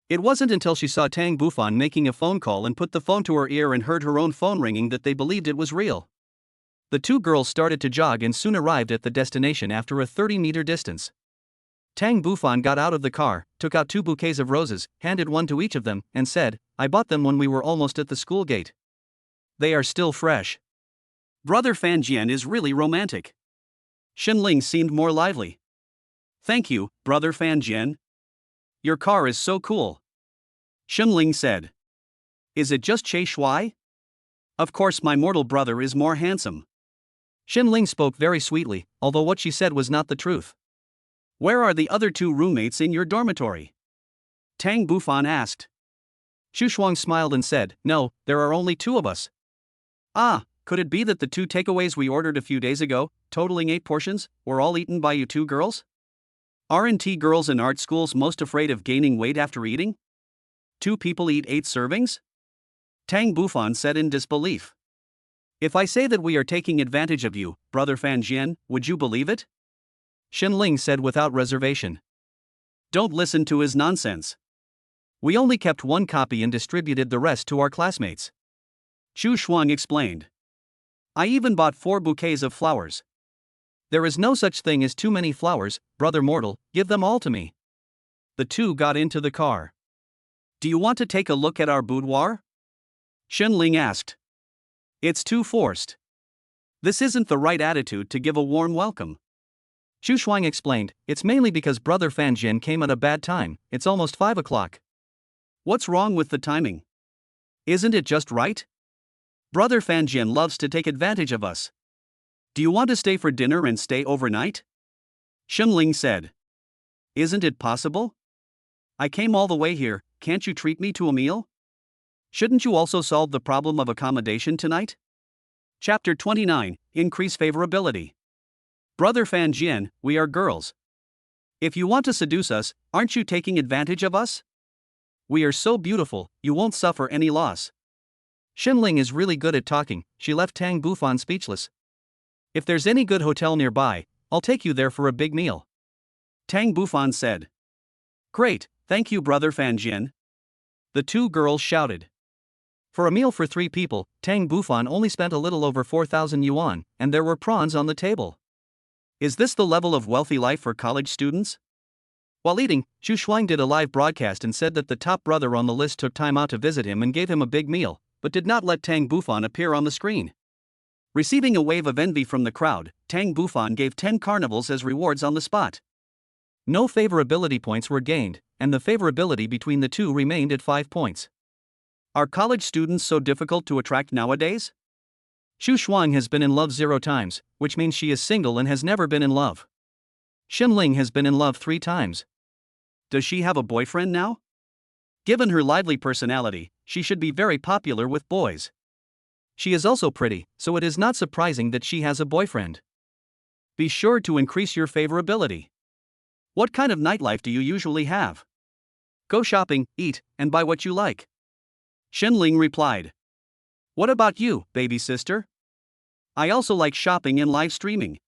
A: It wasn't until she saw Tang Bufan making a phone call and put the phone to her ear and heard her own phone ringing that they believed it was real. The 2 girls started to jog and soon arrived at the destination after a 30-meter distance. Tang Bufan got out of the car, took out 2 bouquets of roses, handed one to each of them, and said, I bought them when we were almost at the school gate. They are still fresh. Brother Fan Jian is really romantic. Shenling seemed more lively. Thank you, Brother Fan Jian. Your car is so cool. Shenling said. Is it just Che Shui? Of course my mortal brother is more handsome. Shenling spoke very sweetly, although what she said was not the truth. Where are the other 2 roommates in your dormitory? Tang Bufan asked. Chu Shuang smiled and said, No, there are only 2 of us. Could it be that the 2 takeaways we ordered a few days ago, totaling 8 portions, were all eaten by you 2 girls? Aren't girls in art schools most afraid of gaining weight after eating? 2 people eat 8 servings? Tang Bufan said in disbelief. If I say that we are taking advantage of you, Brother Fan Jian, would you believe it? Shenling said without reservation. Don't listen to his nonsense. We only kept 1 copy and distributed the rest to our classmates. Chu Shuang explained. I even bought 4 bouquets of flowers. There is no such thing as too many flowers, Brother Mortal, give them all to me. The 2 got into the car. Do you want to take a look at our boudoir? Shenling asked. It's too forced. This isn't the right attitude to give a warm welcome. Chu Shuang explained, it's mainly because Brother Fan Jian came at a bad time, it's almost 5 o'clock. What's wrong with the timing? Isn't it just right? Brother Fan Jian loves to take advantage of us. Do you want to stay for dinner and stay overnight? Shenling said. Isn't it possible? I came all the way here, can't you treat me to a meal? Shouldn't you also solve the problem of accommodation tonight? Chapter 29, Increase Favorability. Brother Fan Jian, we are girls. If you want to seduce us, aren't you taking advantage of us? We are so beautiful, you won't suffer any loss. Shenling is really good at talking, she left Tang Bufan speechless. If there's any good hotel nearby, I'll take you there for a big meal. Tang Bufan said. Great, thank you, Brother Fanjian. The two girls shouted. For a meal for 3 people, Tang Bufan only spent a little over 4,000 yuan, and there were prawns on the table. Is this the level of wealthy life for college students? While eating, Zhu Shuang did a live broadcast and said that the top brother on the list took time out to visit him and gave him a big meal, but did not let Tang Bufan appear on the screen. Receiving a wave of envy from the crowd, Tang Bufan gave 10 carnivals as rewards on the spot. No favorability points were gained, and the favorability between the two remained at 5 points. Are college students so difficult to attract nowadays? Zhu Shuang has been in love 0 times, which means she is single and has never been in love. Xinling has been in love 3 times. Does she have a boyfriend now? Given her lively personality, she should be very popular with boys. She is also pretty, so it is not surprising that she has a boyfriend. Be sure to increase your favorability. What kind of nightlife do you usually have? Go shopping, eat, and buy what you like. Xinling replied. What about you, baby sister? I also like shopping and live streaming.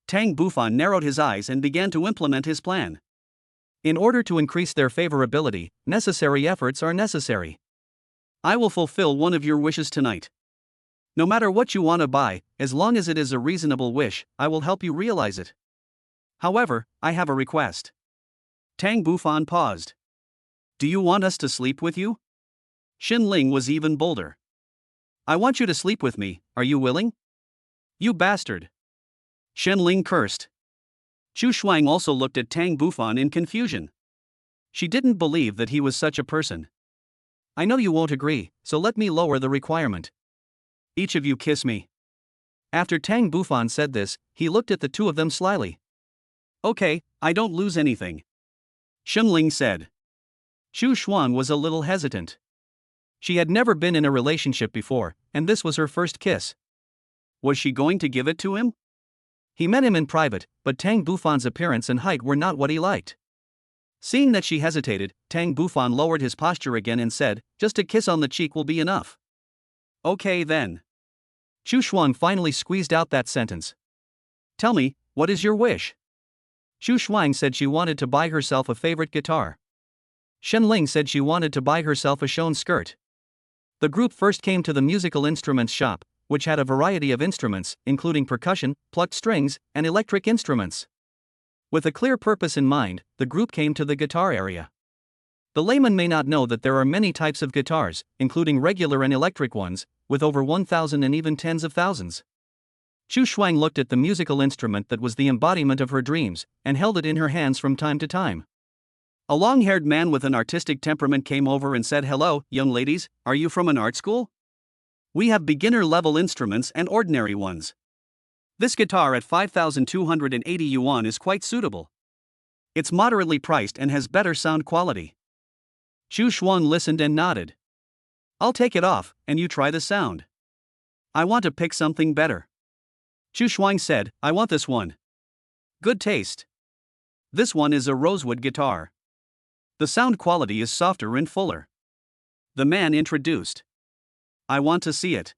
A: Tang Bufan narrowed his eyes and began to implement his plan. In order to increase their favorability, necessary efforts are necessary. I will fulfill one of your wishes tonight. No matter what you want to buy, as long as it is a reasonable wish, I will help you realize it. However, I have a request. Tang Bufan paused. Do you want us to sleep with you? Xinling was even bolder. I want you to sleep with me, are you willing? You bastard. Xinling cursed. Zhu Shuang also looked at Tang Bufan in confusion. She didn't believe that he was such a person. I know you won't agree, so let me lower the requirement. Each of you kiss me. After Tang Bufan said this, he looked at the two of them slyly. Okay, I don't lose anything. Xinling said. Zhu Shuang was a little hesitant. She had never been in a relationship before, and this was her first kiss. Was she going to give it to him? He met him in private, but Tang Bufan's appearance and height were not what he liked. Seeing that she hesitated, Tang Bufan lowered his posture again and said, just a kiss on the cheek will be enough. Okay then. Zhu Shuang finally squeezed out that sentence. Tell me, what is your wish? Zhu Shuang said she wanted to buy herself a favorite guitar. Xinling said she wanted to buy herself a shown skirt. The group first came to the musical instruments shop, which had a variety of instruments, including percussion, plucked strings, and electric instruments. With a clear purpose in mind, the group came to the guitar area. The layman may not know that there are many types of guitars, including regular and electric ones, with over 1,000 and even tens of thousands. Zhu Shuang looked at the musical instrument that was the embodiment of her dreams, and held it in her hands from time to time. A long-haired man with an artistic temperament came over and said, hello, young ladies, are you from an art school? We have beginner-level instruments and ordinary ones. This guitar at 5,280 yuan is quite suitable. It's moderately priced and has better sound quality. Zhu Shuang listened and nodded. I'll take it off, and you try the sound. I want to pick something better. Zhu Shuang said, I want this one. Good taste. This one is a rosewood guitar. The sound quality is softer and fuller. The man introduced. I want to see it.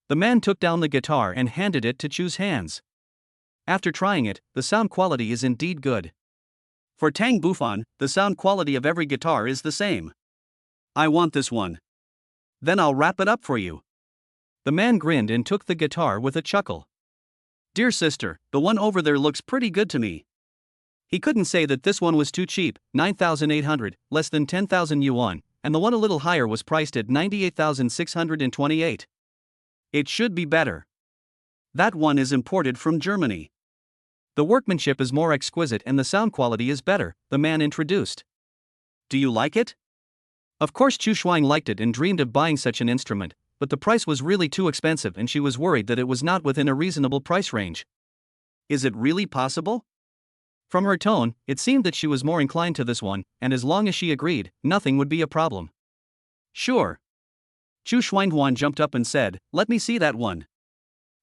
A: The man took down the guitar and handed it to Zhu's hands. After trying it, the sound quality is indeed good. For Tang Bufan, the sound quality of every guitar is the same. I want this one. Then I'll wrap it up for you. The man grinned and took the guitar with a chuckle. Dear sister, the one over there looks pretty good to me. He couldn't say that this one was too cheap, 9,800, less than 10,000 yuan, and the one a little higher was priced at 98,628. It should be better. That one is imported from Germany. The workmanship is more exquisite and the sound quality is better, the man introduced. Do you like it? Of course Zhu Shuang liked it and dreamed of buying such an instrument, but the price was really too expensive and she was worried that it was not within a reasonable price range. Is it really possible? From her tone, it seemed that she was more inclined to this one, and as long as she agreed, nothing would be a problem. Sure. Zhu Shuanghuan jumped up and said, let me see that one.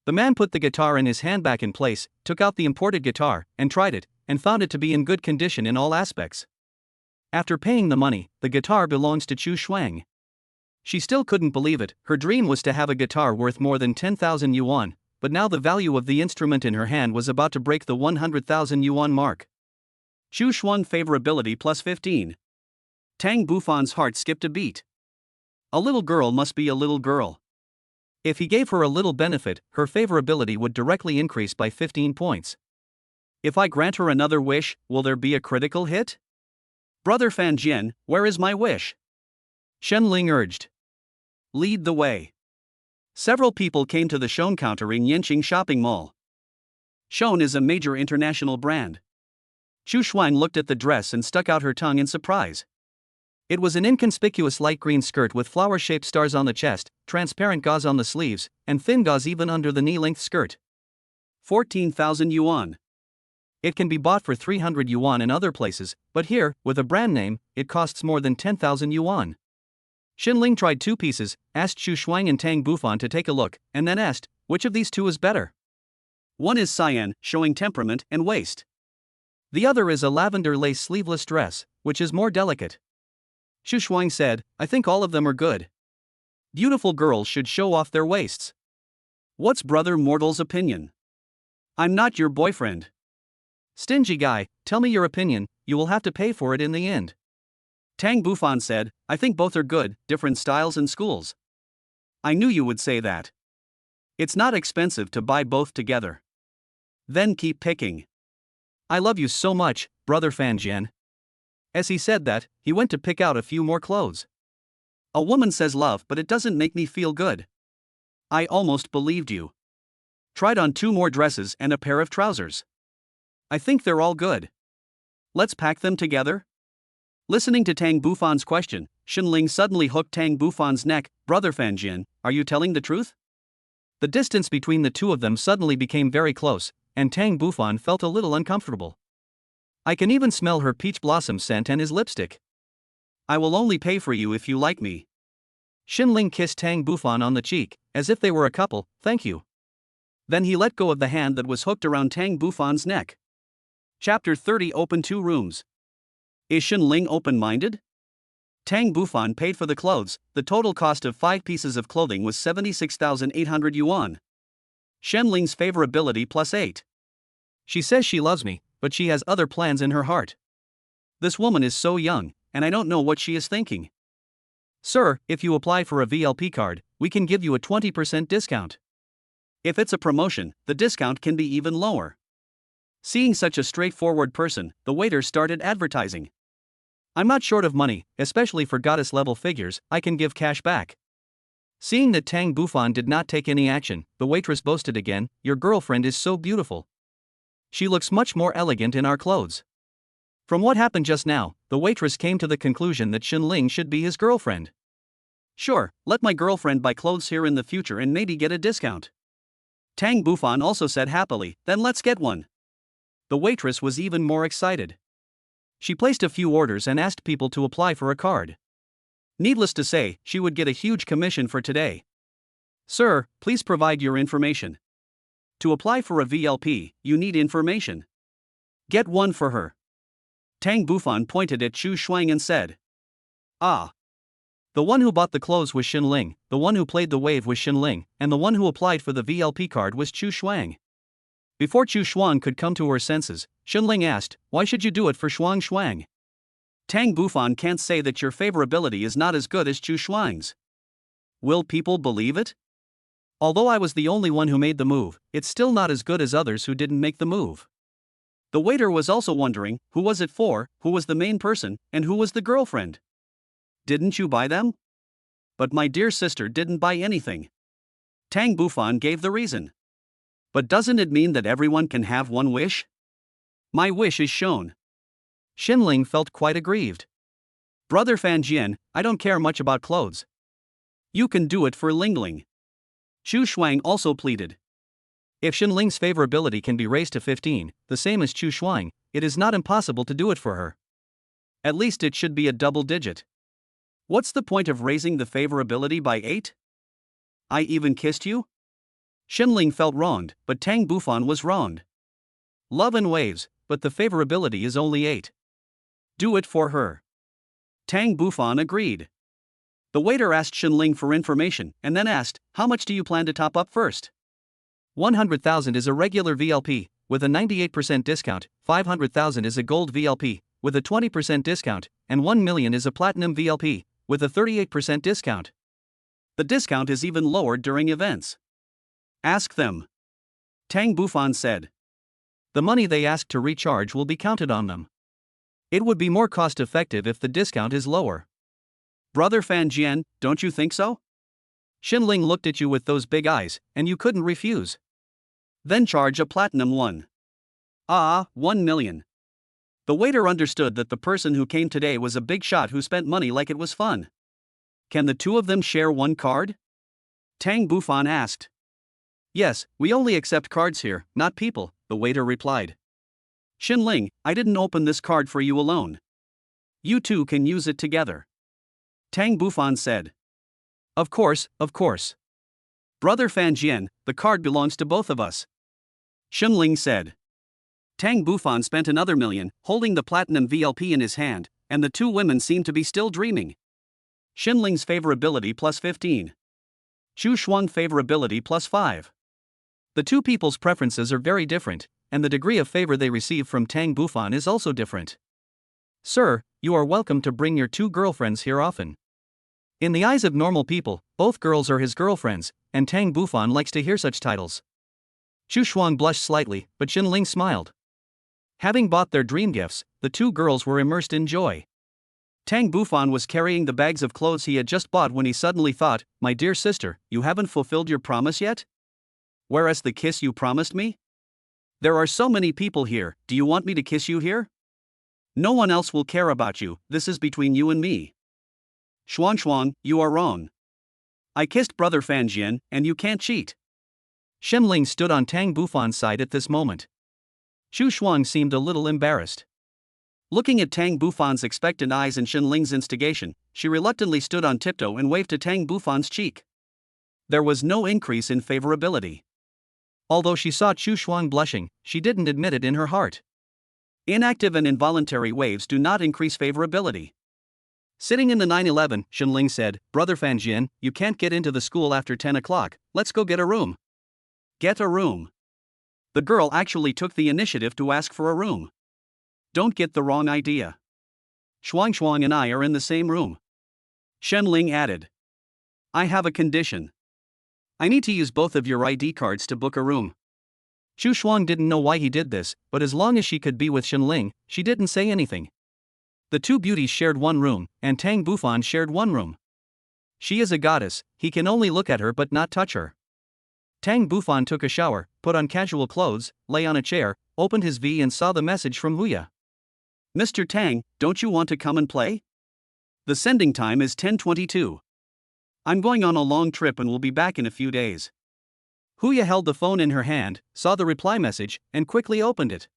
A: The man put the guitar in his hand back in place, took out the imported guitar, and tried it, and found it to be in good condition in all aspects. After paying the money, the guitar belongs to Zhu Shuang. She still couldn't believe it, her dream was to have a guitar worth more than 10,000 yuan, but now the value of the instrument in her hand was about to break the 100,000 yuan mark. Chu Shuang favorability plus 15. Tang Bufan's heart skipped a beat. A little girl must be a little girl. If he gave her a little benefit, her favorability would directly increase by 15 points. If I grant her another wish, will there be a critical hit? Brother Fan Jian, where is my wish? Shen Ling urged. Lead the way. Several people came to the Shone counter in Yanqing shopping mall. Shone is a major international brand. Chu Shuang looked at the dress and stuck out her tongue in surprise. It was an inconspicuous light green skirt with flower-shaped stars on the chest, transparent gauze on the sleeves, and thin gauze even under the knee-length skirt. 14,000 yuan. It can be bought for 300 yuan in other places, but here, with a brand name, it costs more than 10,000 yuan. Xinling tried 2 pieces, asked Chu Shuang and Tang Bufan to take a look, and then asked, which of these 2 is better? One is cyan, showing temperament and waist. The other is a lavender lace sleeveless dress, which is more delicate. Chu Shuang said, I think all of them are good. Beautiful girls should show off their waists. What's Brother Mortal's opinion? I'm not your boyfriend. Stingy guy, tell me your opinion, you will have to pay for it in the end. Tang Bufan said, I think both are good, different styles and schools. I knew you would say that. It's not expensive to buy both together. Then keep picking. I love you so much, Brother Fan Jian. As he said that, he went to pick out a few more clothes. A woman says love, but it doesn't make me feel good. I almost believed you. Tried on 2 more dresses and a pair of trousers. I think they're all good. Let's pack them together? Listening to Tang Bufan's question, Xinling suddenly hooked Tang Bufan's neck. Brother Fan Jian, are you telling the truth? The distance between the 2 of them suddenly became very close, and Tang Bufan felt a little uncomfortable. I can even smell her peach blossom scent and his lipstick. I will only pay for you if you like me. Xinling kissed Tang Bufan on the cheek, as if they were a couple. Thank you. Then he let go of the hand that was hooked around Tang Bufan's neck. Chapter 30. Open 2 rooms. Is Xinling open-minded? Tang Bufan paid for the clothes. The total cost of 5 pieces of clothing was 76,800 yuan. Xinling's favorability plus 8. She says she loves me, but she has other plans in her heart. This woman is so young, and I don't know what she is thinking. Sir, if you apply for a VLP card, we can give you a 20% discount. If it's a promotion, the discount can be even lower. Seeing such a straightforward person, the waiter started advertising. I'm not short of money, especially for goddess-level figures, I can give cash back. Seeing that Tang Bufan did not take any action, the waitress boasted again, your girlfriend is so beautiful. She looks much more elegant in our clothes. From what happened just now, the waitress came to the conclusion that Xinling should be his girlfriend. Sure, let my girlfriend buy clothes here in the future and maybe get a discount. Tang Bufan also said happily, then let's get one. The waitress was even more excited. She placed a few orders and asked people to apply for a card. Needless to say, she would get a huge commission for today. Sir, please provide your information. To apply for a VLP, you need information. Get one for her. Tang Bufan pointed at Chu Shuang and said. Ah. The one who bought the clothes was Xinling, the one who played the wave was Xinling, and the one who applied for the VLP card was Chu Shuang. Before Chu Shuang could come to her senses, Xinling asked, why should you do it for Shuang? Tang Bufan can't say that your favorability is not as good as Chu Shuang's. Will people believe it? Although I was the only one who made the move, it's still not as good as others who didn't make the move. The waiter was also wondering, who was it for, who was the main person, and who was the girlfriend? Didn't you buy them? But my dear sister didn't buy anything. Tang Bufan gave the reason. But doesn't it mean that everyone can have one wish? My wish is shown. Xinling felt quite aggrieved. Brother Fan Jian, I don't care much about clothes. You can do it for Lingling. Chu Shuang also pleaded. If Xinling's favorability can be raised to 15, the same as Chu Shuang, it is not impossible to do it for her. At least it should be a double digit. What's the point of raising the favorability by 8? I even kissed you? Xinling felt wronged, but Tang Bufan was wronged. Love and waves, but the favorability is only 8. Do it for her. Tang Bufan agreed. The waiter asked Xinling for information and then asked, how much do you plan to top up first? 100,000 is a regular VLP, with a 98% discount, 500,000 is a gold VLP, with a 20% discount, and 1 million is a platinum VLP, with a 38% discount. The discount is even lower during events. Ask them. Tang Bufan said. The money they ask to recharge will be counted on them. It would be more cost-effective if the discount is lower. Brother Fan Jian, don't you think so? Xinling looked at you with those big eyes, and you couldn't refuse. Then charge a platinum one. 1 million. The waiter understood that the person who came today was a big shot who spent money like it was fun. Can the two of them share one card? Tang Bufan asked. Yes, we only accept cards here, not people, the waiter replied. Xinling, I didn't open this card for you alone. You two can use it together. Tang Bufan said. Of course, of course. Brother Fan Jian, the card belongs to both of us. Xinling said. Tang Bufan spent another million, holding the platinum VLP in his hand, and the two women seemed to be still dreaming. Xinling's favorability plus 15. Chu Shuang favorability plus 5. The two people's preferences are very different, and the degree of favor they receive from Tang Bufan is also different. Sir, you are welcome to bring your two girlfriends here often. In the eyes of normal people, both girls are his girlfriends, and Tang Bufan likes to hear such titles. Chu Shuang blushed slightly, but Xinling smiled. Having bought their dream gifts, the two girls were immersed in joy. Tang Bufan was carrying the bags of clothes he had just bought when he suddenly thought, my dear sister, you haven't fulfilled your promise yet? Whereas the kiss you promised me? There are so many people here, do you want me to kiss you here? No one else will care about you, this is between you and me. Shuang, you are wrong. I kissed Brother Fan Jian, and you can't cheat. Xinling stood on Tang Bufan's side at this moment. Chu Shuang seemed a little embarrassed. Looking at Tang Bufan's expectant eyes and Xinling's instigation, she reluctantly stood on tiptoe and waved to Tang Bufan's cheek. There was no increase in favorability. Although she saw Chu Shuang blushing, she didn't admit it in her heart. Inactive and involuntary waves do not increase favorability. Sitting in the 911, Xinling said, Brother Fan Jian, you can't get into the school after 10 o'clock, let's go get a room. Get a room. The girl actually took the initiative to ask for a room. Don't get the wrong idea. Shuang and I are in the same room. Xinling added. I have a condition. I need to use both of your ID cards to book a room. Chu Shuang didn't know why he did this, but as long as she could be with Xinling, she didn't say anything. The two beauties shared one room, and Tang Bufan shared one room. She is a goddess, he can only look at her but not touch her. Tang Bufan took a shower, put on casual clothes, lay on a chair, opened his V and saw the message from Huya. Mr. Tang, don't you want to come and play? The sending time is 10:22. I'm going on a long trip and will be back in a few days. Huya held the phone in her hand, saw the reply message, and quickly opened it.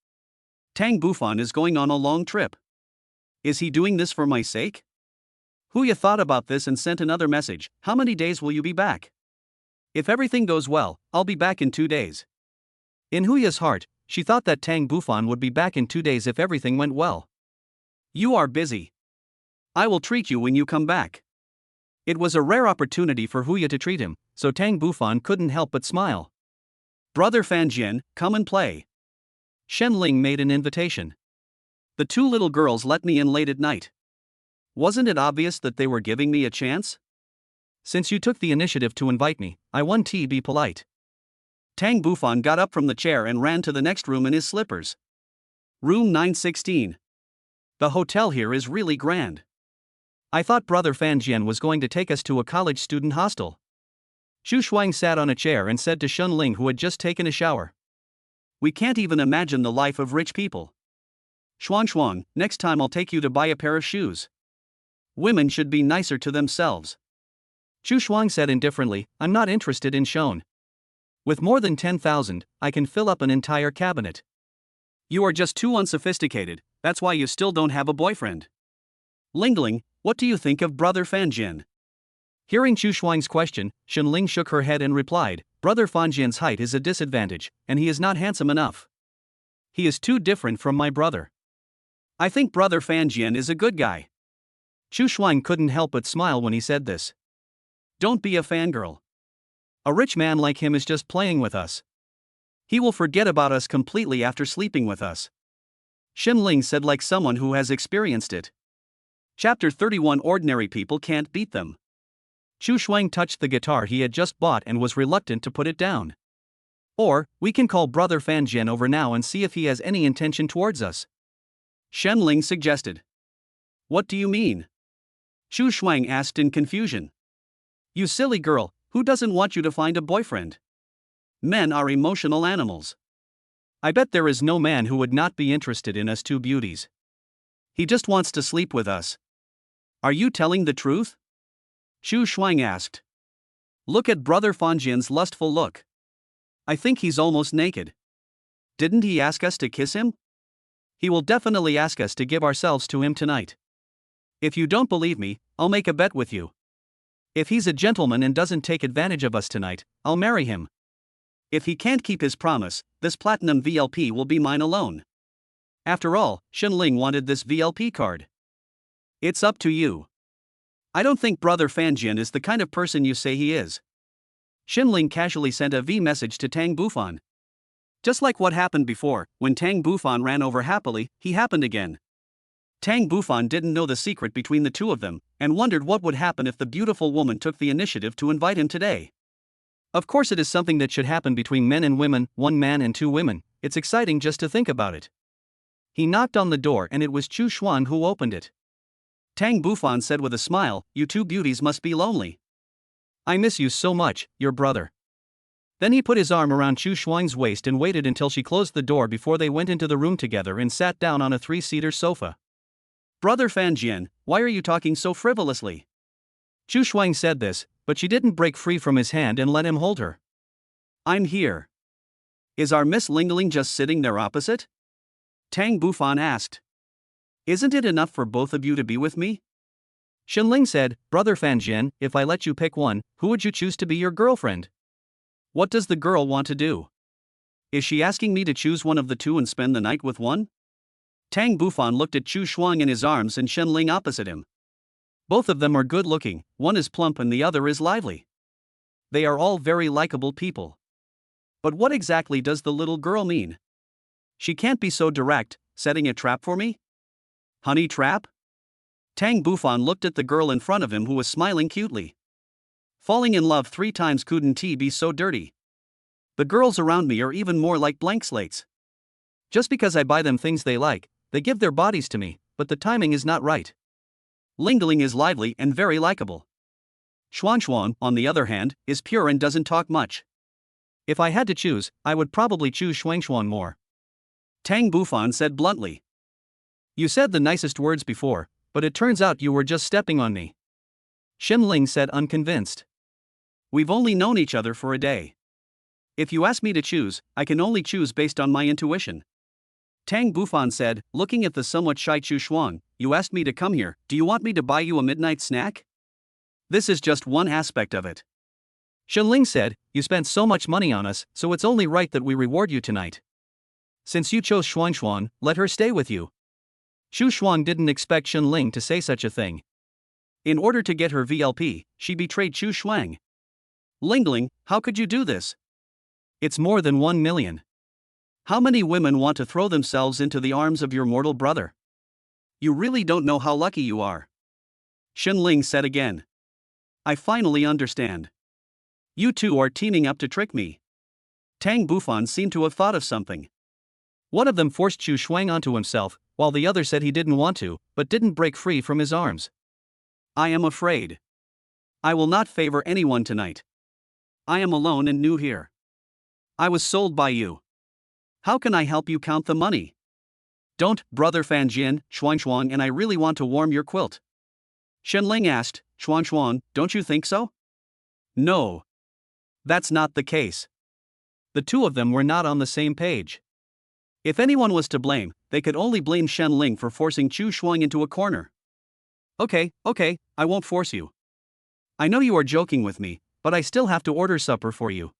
A: Tang Bufan is going on a long trip. Is he doing this for my sake? Huya thought about this and sent another message, how many days will you be back? If everything goes well, I'll be back in 2 days. In Huya's heart, she thought that Tang Bufan would be back in 2 days if everything went well. You are busy. I will treat you when you come back. It was a rare opportunity for Huya to treat him, so Tang Bufan couldn't help but smile. Brother Fan Jian, come and play. Xinling made an invitation. The two little girls let me in late at night. Wasn't it obvious that they were giving me a chance? Since you took the initiative to invite me, I want to be polite. Tang Bufan got up from the chair and ran to the next room in his slippers. Room 916. The hotel here is really grand. I thought Brother Fan Jian was going to take us to a college student hostel. Chu Shuang sat on a chair and said to Xunling, who had just taken a shower. We can't even imagine the life of rich people. Shuang, next time I'll take you to buy a pair of shoes. Women should be nicer to themselves. Chu Shuang said indifferently, I'm not interested in Shon. With more than 10,000, I can fill up an entire cabinet. You are just too unsophisticated, that's why you still don't have a boyfriend. Lingling, what do you think of Brother Fan Jian? Hearing Chu Shuang's question, Xunling shook her head and replied, Brother Fan Jian's height is a disadvantage, and he is not handsome enough. He is too different from my brother. I think Brother Fan Jian is a good guy. Chu Shuang couldn't help but smile when he said this. Don't be a fangirl. A rich man like him is just playing with us. He will forget about us completely after sleeping with us. Xinling said like someone who has experienced it. Chapter 31 Ordinary People Can't Beat Them. Chu Shuang touched the guitar he had just bought and was reluctant to put it down. Or, we can call Brother Fan Jian over now and see if he has any intention towards us. Xinling suggested. What do you mean? Chu Shuang asked in confusion. You silly girl, who doesn't want you to find a boyfriend? Men are emotional animals. I bet there is no man who would not be interested in us two beauties. He just wants to sleep with us. Are you telling the truth? Chu Shuang asked. Look at Brother Fanjian's lustful look. I think he's almost naked. Didn't he ask us to kiss him? He will definitely ask us to give ourselves to him tonight. If you don't believe me, I'll make a bet with you. If he's a gentleman and doesn't take advantage of us tonight, I'll marry him. If he can't keep his promise, this platinum VLP will be mine alone. After all, Xinling wanted this VLP card. It's up to you. I don't think Brother Fanjian is the kind of person you say he is. Xinling casually sent a V message to Tang Bufan. Just like what happened before, when Tang Bufan ran over happily, he happened again. Tang Bufan didn't know the secret between the two of them, and wondered what would happen if the beautiful woman took the initiative to invite him today. Of course it is something that should happen between men and women, one man and two women. It's exciting just to think about it. He knocked on the door and it was Chu Shuang who opened it. Tang Bufan said with a smile, you two beauties must be lonely. I miss you so much, your brother. Then he put his arm around Chu Shuang's waist and waited until she closed the door before they went into the room together and sat down on a 3-seater sofa. Brother Fanjian, why are you talking so frivolously? Chu Shuang said this, but she didn't break free from his hand and let him hold her. I'm here. Is our Miss Lingling just sitting there opposite? Tang Bufan asked. Isn't it enough for both of you to be with me? Xinling said, Brother Fanjian, if I let you pick one, who would you choose to be your girlfriend? What does the girl want to do? Is she asking me to choose one of the two and spend the night with one? Tang Bufan looked at Chu Shuang in his arms and Xinling opposite him. Both of them are good looking, one is plump and the other is lively. They are all very likable people. But what exactly does the little girl mean? She can't be so direct, setting a trap for me? Honey trap? Tang Bufan looked at the girl in front of him who was smiling cutely. Falling in love 3 times couldn't be so dirty. The girls around me are even more like blank slates. Just because I buy them things they like, they give their bodies to me, but the timing is not right. Lingling is lively and very likable. Xuan, on the other hand, is pure and doesn't talk much. If I had to choose, I would probably choose Xuan more. Tang Bufan said bluntly. You said the nicest words before, but it turns out you were just stepping on me. Xinling said unconvinced. We've only known each other for a day. If you ask me to choose, I can only choose based on my intuition. Tang Bufan said, looking at the somewhat shy Chu Shuang, you asked me to come here, do you want me to buy you a midnight snack? This is just one aspect of it. Xinling said, you spent so much money on us, so it's only right that we reward you tonight. Since you chose Xuan, let her stay with you. Chu Shuang didn't expect Xinling to say such a thing. In order to get her VLP, she betrayed Chu Shuang. Lingling, how could you do this? It's more than 1 million. How many women want to throw themselves into the arms of your mortal brother? You really don't know how lucky you are. Xinling said again. I finally understand. You two are teaming up to trick me. Tang Bufan seemed to have thought of something. One of them forced Chu Shuang onto himself, while the other said he didn't want to, but didn't break free from his arms. I am afraid. I will not favor anyone tonight. I am alone and new here. I was sold by you. How can I help you count the money? Don't, Brother Fanjian, Xuan, and I really want to warm your quilt. Xinling asked, Xuan, don't you think so? No. That's not the case. The two of them were not on the same page. If anyone was to blame, they could only blame Xinling for forcing Chu Shuang into a corner. Okay, I won't force you. I know you are joking with me, but I still have to order supper for you.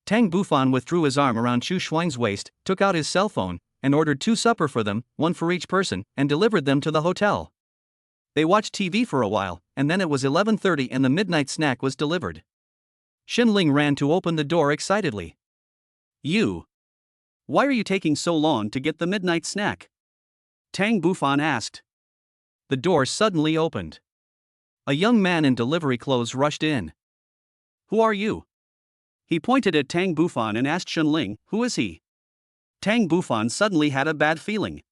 A: Tang Bufan withdrew his arm around Chu Shuang's waist, took out his cell phone, and ordered 2 supper for them, 1 for each person, and delivered them to the hotel. They watched TV for a while, and then it was 11:30 and the midnight snack was delivered. Xinling ran to open the door excitedly. You. Why are you taking so long to get the midnight snack? Tang Bufan asked. The door suddenly opened. A young man in delivery clothes rushed in. Who are you? He pointed at Tang Bufan and asked Shenling, who is he? Tang Bufan suddenly had a bad feeling.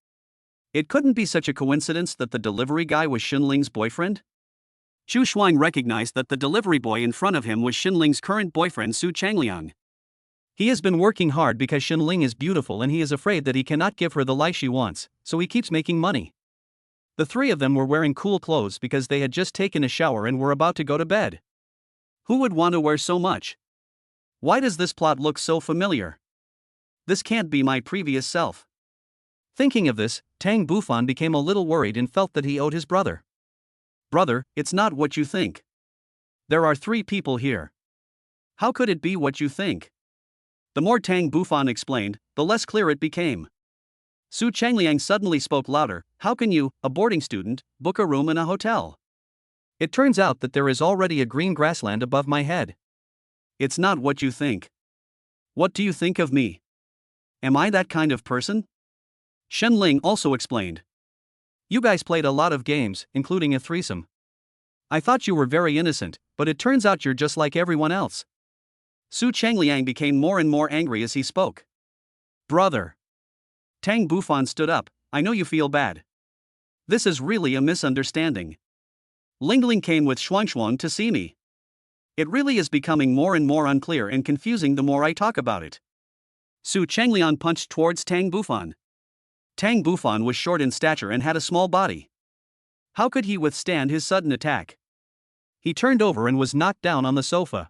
A: It couldn't be such a coincidence that the delivery guy was Shenling's boyfriend? Chu Shuang recognized that the delivery boy in front of him was Shenling's current boyfriend Su Changliang. He has been working hard because Shenling is beautiful and he is afraid that he cannot give her the life she wants, so he keeps making money. The three of them were wearing cool clothes because they had just taken a shower and were about to go to bed. Who would want to wear so much? Why does this plot look so familiar? This can't be my previous self. Thinking of this, Tang Bufan became a little worried and felt that he owed his brother. Brother, it's not what you think. There are 3 people here. How could it be what you think? The more Tang Bufan explained, the less clear it became. Su Changliang suddenly spoke louder. How can you, a boarding student, book a room in a hotel? It turns out that there is already a green grassland above my head. It's not what you think. What do you think of me? Am I that kind of person? Shenling also explained. You guys played a lot of games, including a threesome. I thought you were very innocent, but it turns out you're just like everyone else. Su Changliang became more and more angry as he spoke. Brother. Tang Bufan stood up. I know you feel bad. This is really a misunderstanding. Lingling came with Shuangshuang to see me. It really is becoming more and more unclear and confusing the more I talk about it. Su Changliang punched towards Tang Bufan. Tang Bufan was short in stature and had a small body. How could he withstand his sudden attack? He turned over and was knocked down on the sofa.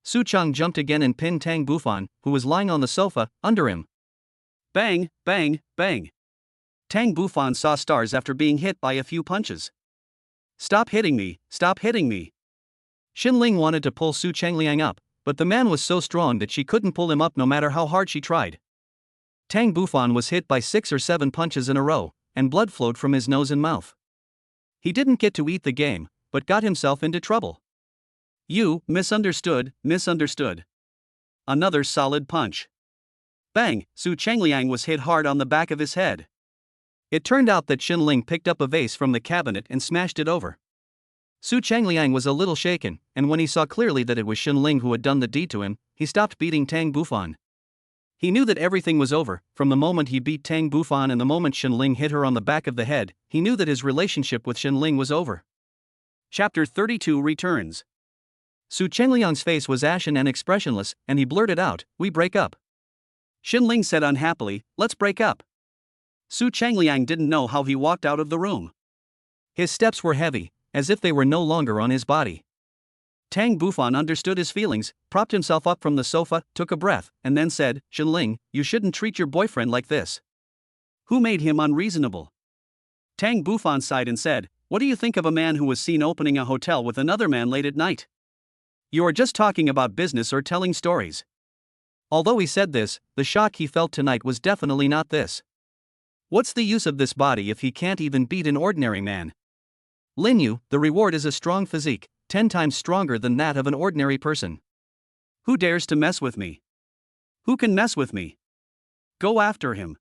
A: Su Chang jumped again and pinned Tang Bufan, who was lying on the sofa, under him. Bang, bang, bang. Tang Bufan saw stars after being hit by a few punches. Stop hitting me, stop hitting me. Shenling wanted to pull Su Changliang up, but the man was so strong that she couldn't pull him up no matter how hard she tried. Tang Bufan was hit by 6 or 7 punches in a row, and blood flowed from his nose and mouth. He didn't get to eat the game, but got himself into trouble. You, misunderstood. Another solid punch. Bang, Su Changliang was hit hard on the back of his head. It turned out that Shenling picked up a vase from the cabinet and smashed it over. Su Changliang was a little shaken, and when he saw clearly that it was Shenling who had done the deed to him, he stopped beating Tang Bufan. He knew that everything was over. From the moment he beat Tang Bufan and the moment Shenling hit her on the back of the head, he knew that his relationship with Shenling was over. Chapter 32 returns. Su Changliang's face was ashen and expressionless, and he blurted out, "We break up." Shenling said unhappily, "Let's break up." Su Changliang didn't know how he walked out of the room. His steps were heavy, as if they were no longer on his body. Tang Bufan understood his feelings, propped himself up from the sofa, took a breath, and then said, "Shenling, you shouldn't treat your boyfriend like this. Who made him unreasonable?" Tang Bufan sighed and said, "What do you think of a man who was seen opening a hotel with another man late at night? You are just talking about business or telling stories." Although he said this, the shock he felt tonight was definitely not this. What's the use of this body if he can't even beat an ordinary man? Lin Yu, the reward is a strong physique, 10 times stronger than that of an ordinary person. Who dares to mess with me? Who can mess with me? Go after him.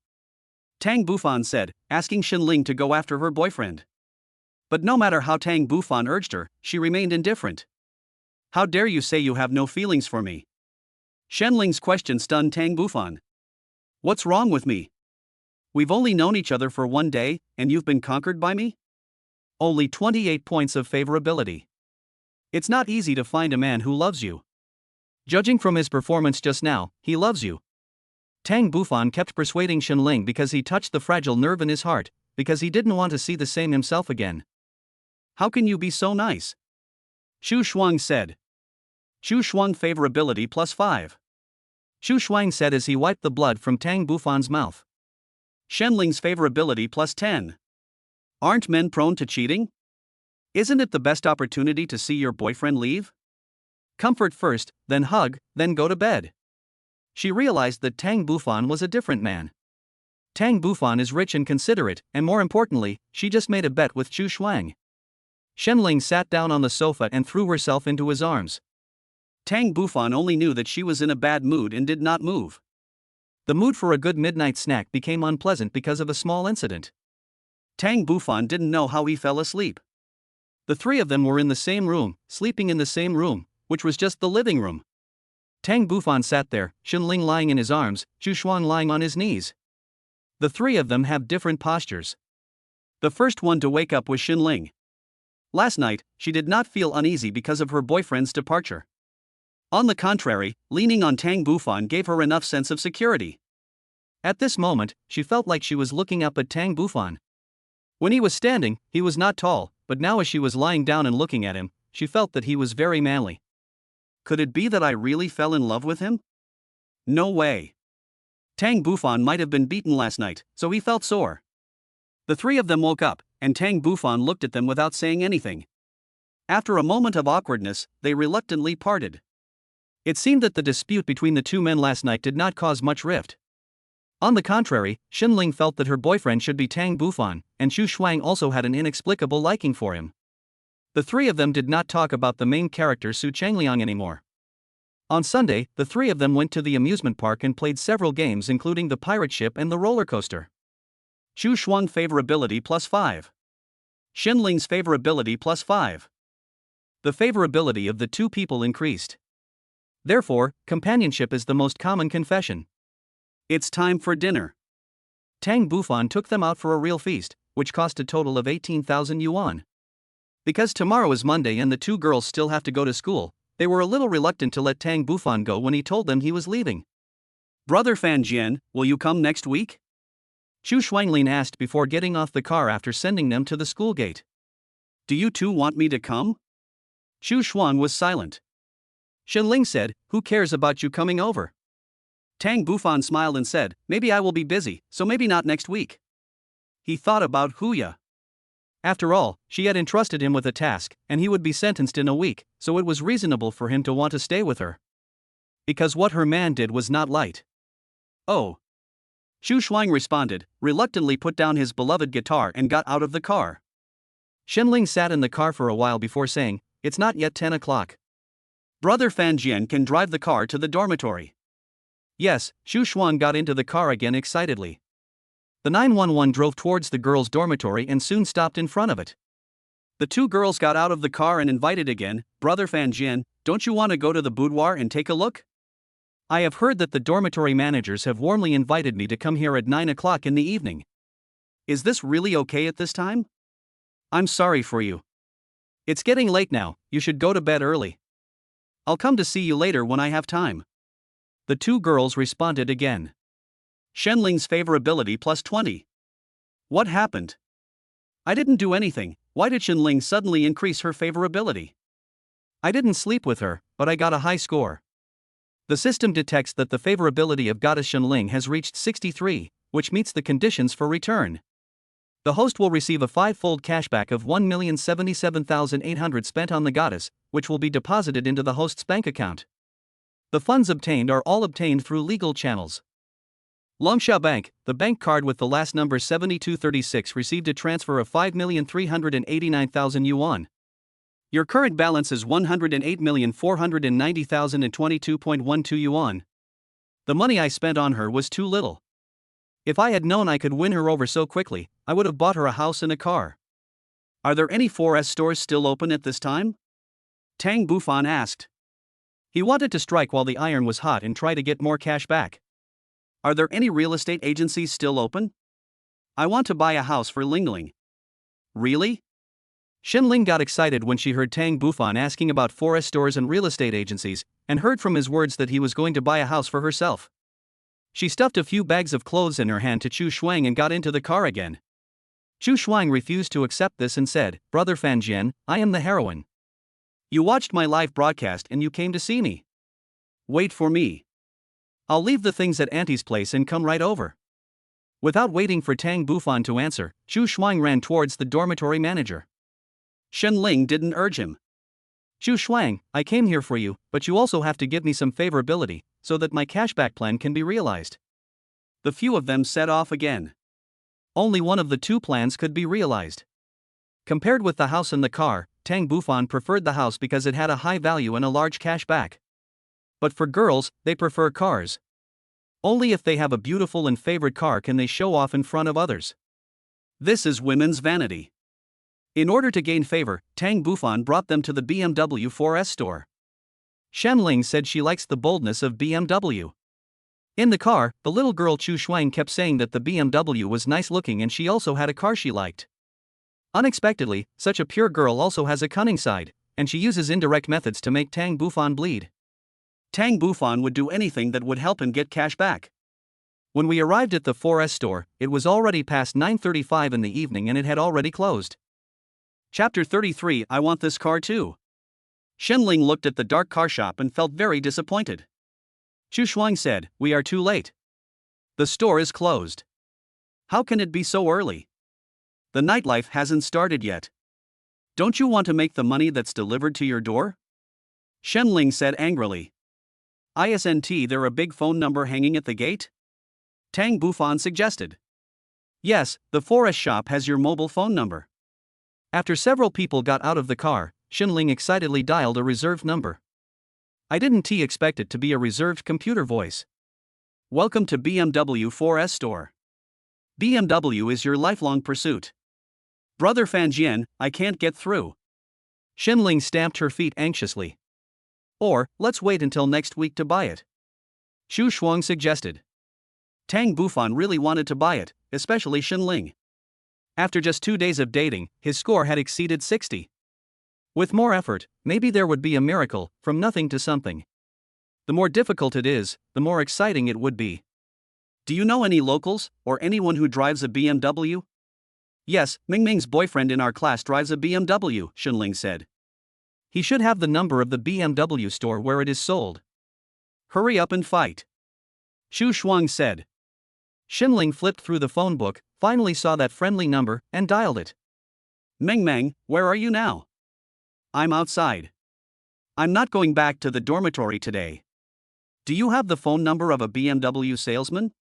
A: Tang Bufan said, asking Shenling to go after her boyfriend. But no matter how Tang Bufan urged her, she remained indifferent. How dare you say you have no feelings for me? Shenling's question stunned Tang Bufan. What's wrong with me? We've only known each other for 1 day, and you've been conquered by me? Only 28 points of favorability. It's not easy to find a man who loves you. Judging from his performance just now, he loves you. Tang Bufan kept persuading Shenling because he touched the fragile nerve in his heart, because he didn't want to see the same himself again. How can you be so nice? Xu Shuang said. Xu Shuang favorability +5. Xu Shuang said as he wiped the blood from Tang Bufan's mouth. Shenling's favorability +10. Aren't men prone to cheating? Isn't it the best opportunity to see your boyfriend leave? Comfort first, then hug, then go to bed. She realized that Tang Bufan was a different man. Tang Bufan is rich and considerate, and more importantly, she just made a bet with Xu Shuang. Shenling sat down on the sofa and threw herself into his arms. Tang Bufan only knew that she was in a bad mood and did not move. The mood for a good midnight snack became unpleasant because of a small incident. Tang Bufan didn't know how he fell asleep. The three of them were in the same room, sleeping in the same room, which was just the living room. Tang Bufan sat there, Shenling lying in his arms, Zhu Shuang lying on his knees. The three of them have different postures. The first one to wake up was Shenling. Last night, she did not feel uneasy because of her boyfriend's departure. On the contrary, leaning on Tang Bufan gave her enough sense of security. At this moment, she felt like she was looking up at Tang Bufan. When he was standing, he was not tall, but now as she was lying down and looking at him, she felt that he was very manly. Could it be that I really fell in love with him? No way. Tang Bufan might have been beaten last night, so he felt sore. The three of them woke up, and Tang Bufan looked at them without saying anything. After a moment of awkwardness, they reluctantly parted. It seemed that the dispute between the two men last night did not cause much rift. On the contrary, Shenling felt that her boyfriend should be Tang Bufan, and Zhu Shuang also had an inexplicable liking for him. The three of them did not talk about the main character Su Changliang anymore. On Sunday, the three of them went to the amusement park and played several games including the pirate ship and the roller coaster. Zhu Shuang favorability +5. Shenling's favorability +5. The favorability of the two people increased. Therefore, companionship is the most common confession. It's time for dinner. Tang Bufan took them out for a real feast, which cost a total of 18,000 yuan. Because tomorrow is Monday and the two girls still have to go to school, they were a little reluctant to let Tang Bufan go when he told them he was leaving. Brother Fan Jian, will you come next week? Zhu Shuanglin asked before getting off the car after sending them to the school gate. Do you two want me to come? Zhu Shuang was silent. Shenling said, who cares about you coming over? Tang Bufan smiled and said, maybe I will be busy, so maybe not next week. He thought about Huya. After all, she had entrusted him with a task, and he would be sentenced in a week, so it was reasonable for him to want to stay with her. Because what her man did was not light. Oh. Zhu Shuang responded, reluctantly put down his beloved guitar and got out of the car. Shenling sat in the car for a while before saying, it's not yet 10 o'clock. Brother Fan Jian can drive the car to the dormitory. Yes, Zhu Shuang got into the car again excitedly. The 911 drove towards the girls' dormitory and soon stopped in front of it. The two girls got out of the car and invited again, Brother Fan Jian, don't you want to go to the boudoir and take a look? I have heard that the dormitory managers have warmly invited me to come here at 9 o'clock in the evening. Is this really okay at this time? I'm sorry for you. It's getting late now, you should go to bed early. I'll come to see you later when I have time. The two girls responded again. Shenling's favorability +20. What happened? I didn't do anything, why did Shenling suddenly increase her favorability? I didn't sleep with her, but I got a high score. The system detects that the favorability of goddess Shenling has reached 63, which meets the conditions for return. The host will receive a 5-fold cashback of 1,077,800 spent on the goddess, which will be deposited into the host's bank account. The funds obtained are all obtained through legal channels. Longsha Bank, the bank card with the last number 7236 received a transfer of 5,389,000 yuan. Your current balance is 108,490,022.12 yuan. The money I spent on her was too little. If I had known I could win her over so quickly, I would have bought her a house and a car. Are there any 4S stores still open at this time? Tang Bufan asked. He wanted to strike while the iron was hot and try to get more cash back. Are there any real estate agencies still open? I want to buy a house for Lingling. Really? Shenling got excited when she heard Tang Bufan asking about 4S stores and real estate agencies, and heard from his words that he was going to buy a house for herself. She stuffed a few bags of clothes in her hand to Zhu Shuang and got into the car again. Zhu Shuang refused to accept this and said, Brother Fan Jian, I am the heroine. You watched my live broadcast and you came to see me. Wait for me. I'll leave the things at Auntie's place and come right over. Without waiting for Tang Bufan to answer, Zhu Shuang ran towards the dormitory manager. Shenling didn't urge him. Zhu Shuang, I came here for you, but you also have to give me some favorability, so that my cashback plan can be realized. The few of them set off again. Only one of the two plans could be realized. Compared with the house and the car, Tang Bufan preferred the house because it had a high value and a large cashback. But for girls, they prefer cars. Only if they have a beautiful and favorite car can they show off in front of others. This is women's vanity. In order to gain favor, Tang Bufan brought them to the BMW 4S store. Shenling said she likes the boldness of BMW. In the car, the little girl Chu Shuang kept saying that the BMW was nice looking and she also had a car she liked. Unexpectedly, such a pure girl also has a cunning side, and she uses indirect methods to make Tang Bufan bleed. Tang Bufan would do anything that would help him get cash back. When we arrived at the 4S store, it was already past 9:35 in the evening and it had already closed. Chapter 33. I want this car too. Shenling looked at the dark car shop and felt very disappointed. Chu Shuang said, "We are too late. The store is closed." "How can it be so early? The nightlife hasn't started yet. Don't you want to make the money that's delivered to your door?" Shenling said angrily. "Isn't there a big phone number hanging at the gate?" Tang Bufan suggested. "Yes, the 4S shop has your mobile phone number." After several people got out of the car, Shenling excitedly dialed a reserved number. I didn't expect it to be a reserved computer voice. "Welcome to BMW 4S store. BMW is your lifelong pursuit. Brother Fanjian, I can't get through." Shenling stamped her feet anxiously. "Or, let's wait until next week to buy it," Chu Shuang suggested. Tang Bufan really wanted to buy it, especially Shenling. After just 2 days of dating, his score had exceeded 60. With more effort, maybe there would be a miracle, from nothing to something. The more difficult it is, the more exciting it would be. "Do you know any locals, or anyone who drives a BMW?" "Yes, Mingming's boyfriend in our class drives a BMW," Shenling said. "He should have the number of the BMW store where it is sold." "Hurry up and fight," Chu Shuang said. Shenling flipped through the phone book, finally saw that friendly number, and dialed it. "Mingming, where are you now?" "I'm outside. I'm not going back to the dormitory today. Do you have the phone number of a BMW salesman?"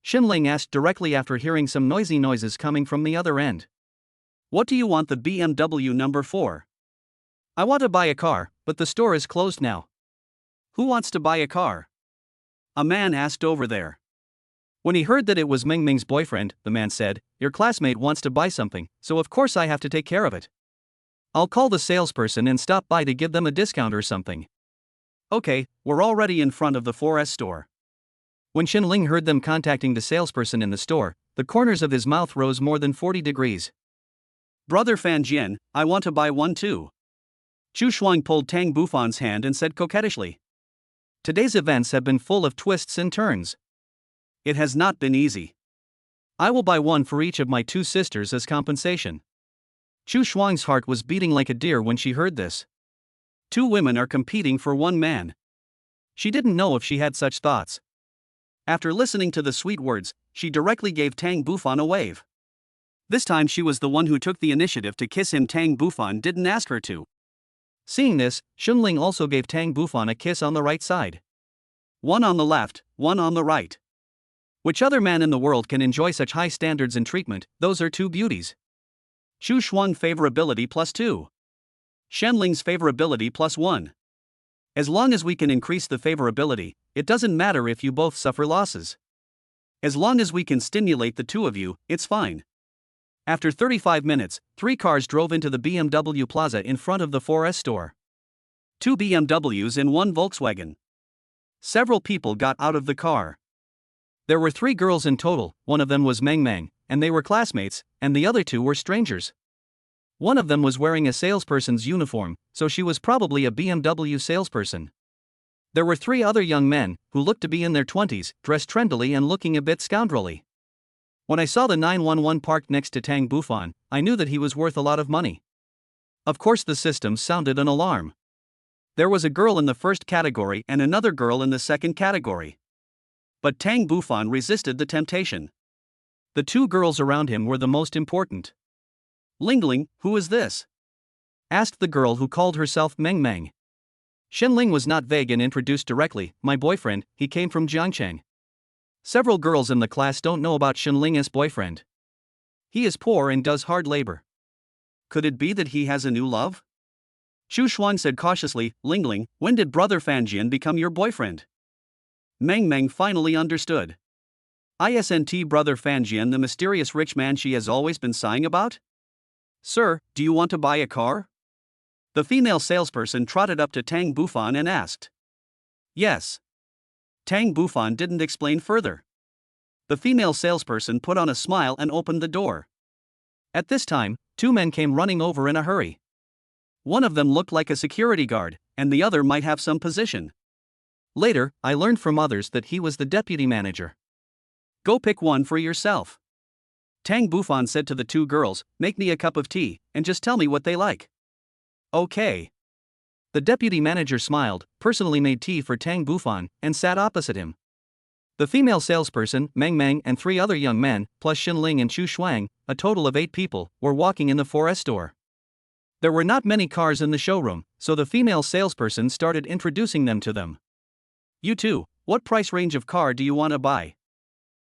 A: Shenling asked directly after hearing some noisy noises coming from the other end. "What do you want the BMW number for?" "I want to buy a car, but the store is closed now." "Who wants to buy a car?" a man asked over there. When he heard that it was Mingming's boyfriend, the man said, "Your classmate wants to buy something, so of course I have to take care of it. I'll call the salesperson and stop by to give them a discount or something." "Okay, we're already in front of the 4S store." When Shenling heard them contacting the salesperson in the store, the corners of his mouth rose more than 40 degrees. "Brother Fanjian, I want to buy one too." Chu Shuang pulled Tang Bufan's hand and said coquettishly. Today's events have been full of twists and turns. It has not been easy. I will buy one for each of my 2 sisters as compensation. Chu Shuang's heart was beating like a deer when she heard this. 2 women are competing for 1 man. She didn't know if she had such thoughts. After listening to the sweet words, she directly gave Tang Bufan a wave. This time she was the one who took the initiative to kiss him. Tang Bufan didn't ask her to. Seeing this, Shenling also gave Tang Bufan a kiss on the right side. One on the left, one on the right. Which other man in the world can enjoy such high standards and treatment? Those are 2 beauties. Chu Shuang favorability +2. Shenling's favorability +1. As long as we can increase the favorability, it doesn't matter if you both suffer losses. As long as we can stimulate the 2 of you, it's fine. After 35 minutes, 3 cars drove into the BMW plaza in front of the 4S store. 2 BMWs and 1 Volkswagen. Several people got out of the car. There were 3 girls in total, one of them was Meng, and they were classmates, and the other 2 were strangers. One of them was wearing a salesperson's uniform, so she was probably a BMW salesperson. There were 3 other young men, who looked to be in their 20s, dressed trendily and looking a bit scoundrelly. When I saw the 911 parked next to Tang Bufan, I knew that he was worth a lot of money. Of course the system sounded an alarm. There was a girl in the first category and another girl in the second category. But Tang Bufan resisted the temptation. The 2 girls around him were the most important. "Lingling, who is this?" asked the girl who called herself Meng. Shenling was not vague and introduced directly, "My boyfriend, he came from Jiangcheng." Several girls in the class don't know about Shenling's boyfriend. He is poor and does hard labor. Could it be that he has a new love? Chu Shuang said cautiously, "Lingling, when did Brother Fanjian become your boyfriend?" Meng Meng finally understood. Isn't Brother Fanjian the mysterious rich man she has always been sighing about? Sir, do you want to buy a car? The female salesperson trotted up to Tang Bufan and asked. Yes. Tang Bufan didn't explain further. The female salesperson put on a smile and opened the door. At this time, two men came running over in a hurry. One of them looked like a security guard, and the other might have some position. Later, I learned from others that he was the deputy manager. Go pick one for yourself. Tang Bufan said to the two girls, make me a cup of tea, and just tell me what they like. Okay. The deputy manager smiled, personally made tea for Tang Bufan, and sat opposite him. The female salesperson, Meng Meng, and three other young men, plus Xinling and Chu Shuang, a total of 8 people, were walking in the 4S store. There were not many cars in the showroom, so the female salesperson started introducing them to them. You two, what price range of car do you want to buy?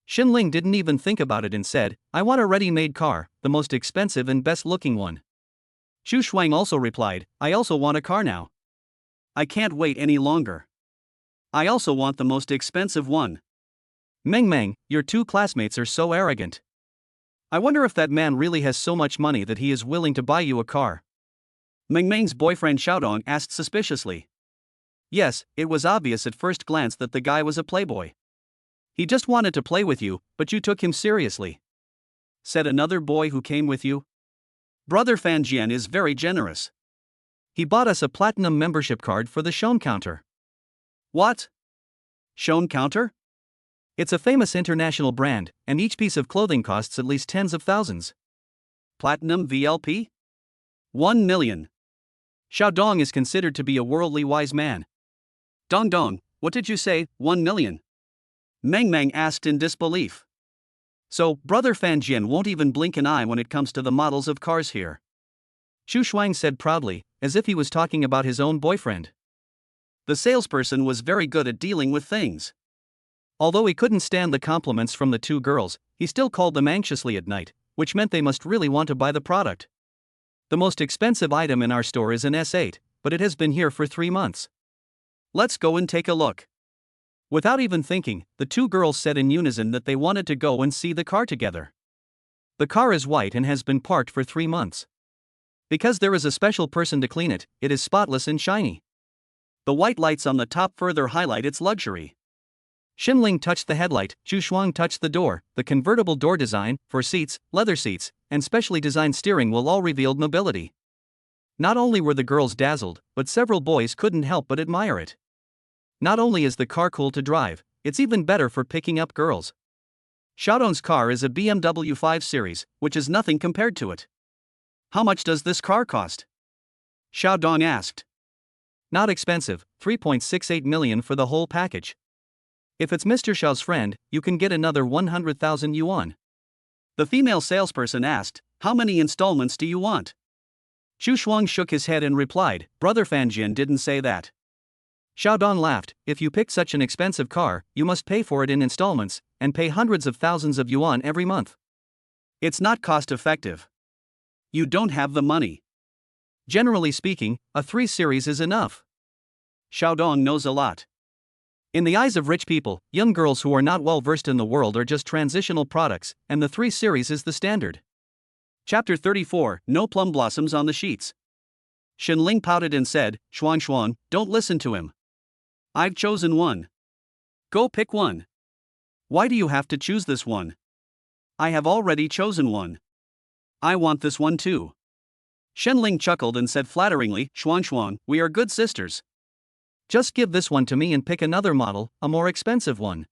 A: Xinling didn't even think about it and said, I want a ready-made car, the most expensive and best-looking one. Chu Shuang also replied, I also want a car now. I can't wait any longer. I also want the most expensive one. Meng Meng, your two classmates are so arrogant. I wonder if that man really has so much money that he is willing to buy you a car. Meng Meng's boyfriend Xiaodong asked suspiciously. Yes, it was obvious at first glance that the guy was a playboy. He just wanted to play with you, but you took him seriously. Said another boy who came with you. Brother Fanjian is very generous. He bought us a platinum membership card for the Shone Counter. What? Shone Counter? It's a famous international brand, and each piece of clothing costs at least tens of thousands. Platinum VLP? 1 million. Xiaodong is considered to be a worldly wise man. Dong Dong, what did you say, 1 million? Meng Meng asked in disbelief. So, Brother Fanjian won't even blink an eye when it comes to the models of cars here. Chu Shuang said proudly, as if he was talking about his own boyfriend. The salesperson was very good at dealing with things. Although he couldn't stand the compliments from the two girls, he still called them anxiously at night, which meant they must really want to buy the product. The most expensive item in our store is an S8, but it has been here for 3 months. Let's go and take a look. Without even thinking, the two girls said in unison that they wanted to go and see the car together. The car is white and has been parked for 3 months. Because there is a special person to clean it, it is spotless and shiny. The white lights on the top further highlight its luxury. Xinling touched the headlight, Chu Shuang touched the door, the convertible door design, for seats, leather seats, and specially designed steering wheel all revealed mobility. Not only were the girls dazzled, but several boys couldn't help but admire it. Not only is the car cool to drive, it's even better for picking up girls. Xiaodong's car is a BMW 5 Series, which is nothing compared to it. How much does this car cost? Xiaodong asked. Not expensive, 3.68 million for the whole package. If it's Mr. Xiao's friend, you can get another 100,000 yuan. The female salesperson asked, how many installments do you want? Chu Shuang shook his head and replied, Brother Fanjian didn't say that. Xiaodong laughed, if you pick such an expensive car, you must pay for it in installments, and pay hundreds of thousands of yuan every month. It's not cost effective. You don't have the money. Generally speaking, a 3 Series is enough. Xiaodong knows a lot. In the eyes of rich people, young girls who are not well versed in the world are just transitional products, and the 3 Series is the standard. Chapter 34, No Plum Blossoms on the Sheets. Xinling pouted and said, Xuan, don't listen to him. I've chosen one. Go pick one. Why do you have to choose this one? I have already chosen one. I want this one too. Xinling chuckled and said flatteringly, Xuan, we are good sisters. Just give this one to me and pick another model, a more expensive one.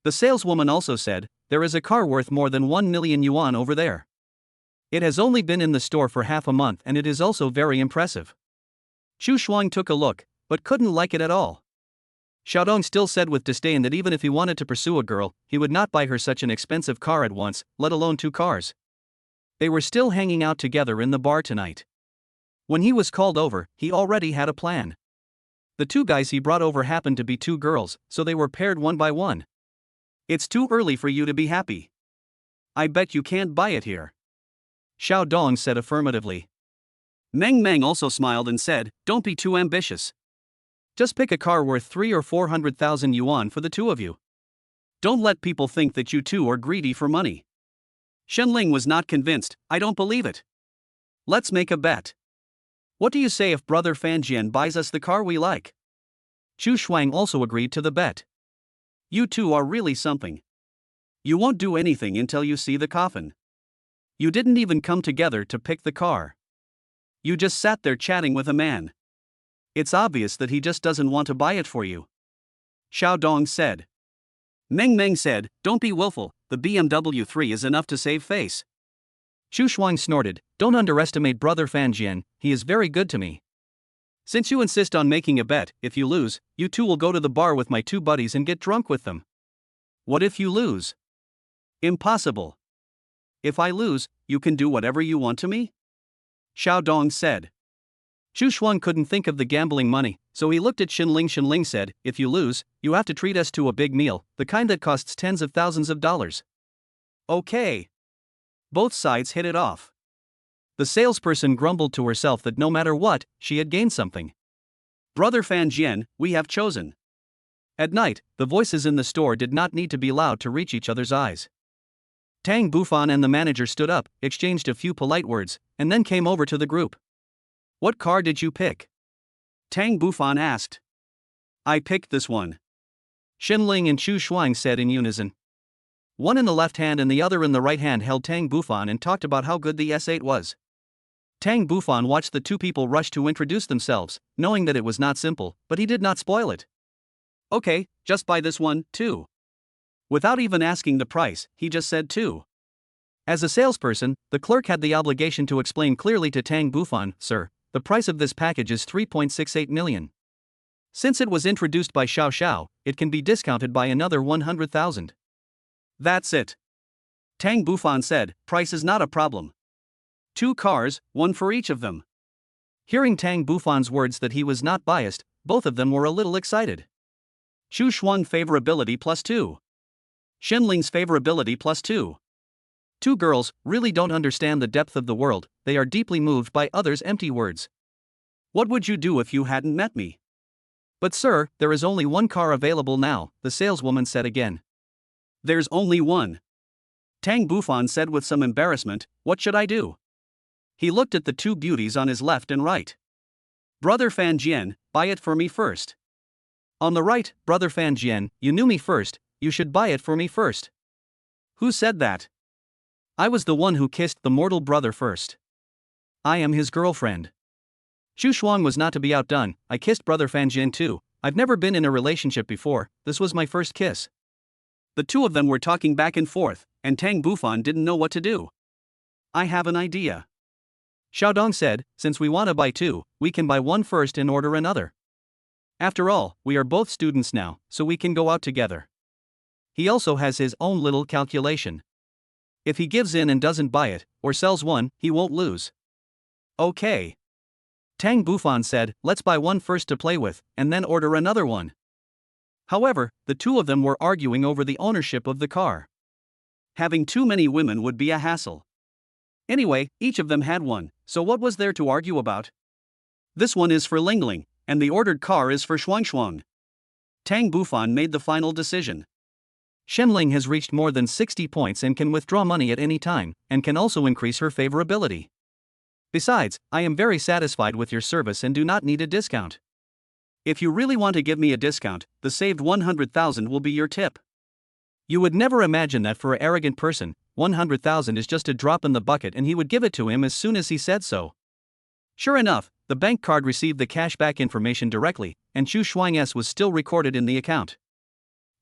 A: The saleswoman also said, there is a car worth more than 1 million yuan over there. It has only been in the store for half a month and it is also very impressive. Chu Shuang took a look, but couldn't like it at all. Xiaodong still said with disdain that even if he wanted to pursue a girl, he would not buy her such an expensive car at once, let alone 2 cars. They were still hanging out together in the bar tonight. When he was called over, he already had a plan. The 2 guys he brought over happened to be 2 girls, so they were paired one by one. It's too early for you to be happy. I bet you can't buy it here. Xiaodong said affirmatively. Meng Meng also smiled and said, don't be too ambitious. Just pick a car worth 3 or 400,000 yuan for the two of you. Don't let people think that you two are greedy for money. Shenling was not convinced. I don't believe it. Let's make a bet. What do you say if brother Fanjian buys us the car we like? Chu Shuang also agreed to the bet. You two are really something. You won't do anything until you see the coffin. You didn't even come together to pick the car. You just sat there chatting with a man. It's obvious that he just doesn't want to buy it for you. Xiao Dong said. Meng Meng said, don't be willful, the BMW 3 is enough to save face. Chu Shuang snorted, don't underestimate brother Fanjian, he is very good to me. Since you insist on making a bet, if you lose, you two will go to the bar with my two buddies and get drunk with them. What if you lose? Impossible. If I lose, you can do whatever you want to me? Xiao Dong said. Chu Shuang couldn't think of the gambling money, so he looked at Shenling. Shenling said, if you lose, you have to treat us to a big meal, the kind that costs tens of thousands of dollars. Okay. Both sides hit it off. The salesperson grumbled to herself that no matter what, she had gained something. Brother Fanjian, we have chosen. At night, the voices in the store did not need to be loud to reach each other's eyes. Tang Bufan and the manager stood up, exchanged a few polite words, and then came over to the group. What car did you pick? Tang Bufan asked. I picked this one. Shenling and Chu Shuang said in unison. One in the left hand and the other in the right hand held Tang Bufan and talked about how good the S8 was. Tang Bufan watched the two people rush to introduce themselves, knowing that it was not simple, but he did not spoil it. Okay, just buy this one, too. Without even asking the price, he just said too. As a salesperson, the clerk had the obligation to explain clearly to Tang Bufan, sir, the price of this package is 3.68 million. Since it was introduced by Xiao Xiao, it can be discounted by another 100,000. That's it. Tang Bufan said, price is not a problem. 2 cars, 1 for each of them. Hearing Tang Bufan's words that he was not biased, both of them were a little excited. Chu Shuang favorability +2. Shenling's favorability +2. 2 girls really don't understand the depth of the world, they are deeply moved by others' empty words. What would you do if you hadn't met me? But sir, there is only 1 car available now, the saleswoman said again. There's only 1. Tang Bufan said with some embarrassment, what should I do? He looked at the 2 beauties on his left and right. Brother Fanjian, buy it for me first. On the right, brother Fanjian, you knew me first, you should buy it for me first. Who said that? I was the one who kissed the mortal brother first. I am his girlfriend. Chu Shuang was not to be outdone, I kissed brother Fanjian too, I've never been in a relationship before, this was my first kiss. The 2 of them were talking back and forth, and Tang Bufan didn't know what to do. I have an idea. Xiao Dong said, since we want to buy 2, we can buy 1 first and order another. After all, we are both students now, so we can go out together. He also has his own little calculation. If he gives in and doesn't buy it, or sells 1, he won't lose. Okay. Tang Bufan said, let's buy 1 first to play with, and then order another one. However, the 2 of them were arguing over the ownership of the car. Having too many women would be a hassle. Anyway, each of them had 1, so what was there to argue about? This one is for Ling Ling, and the ordered car is for Shuang Shuang. Tang Bufan made the final decision. Shenling has reached more than 60 points and can withdraw money at any time, and can also increase her favorability. Besides, I am very satisfied with your service and do not need a discount. If you really want to give me a discount, the saved 100,000 will be your tip. You would never imagine that for an arrogant person, 100,000 is just a drop in the bucket and he would give it to him as soon as he said so. Sure enough, the bank card received the cashback information directly, and Chu Shuang's was still recorded in the account.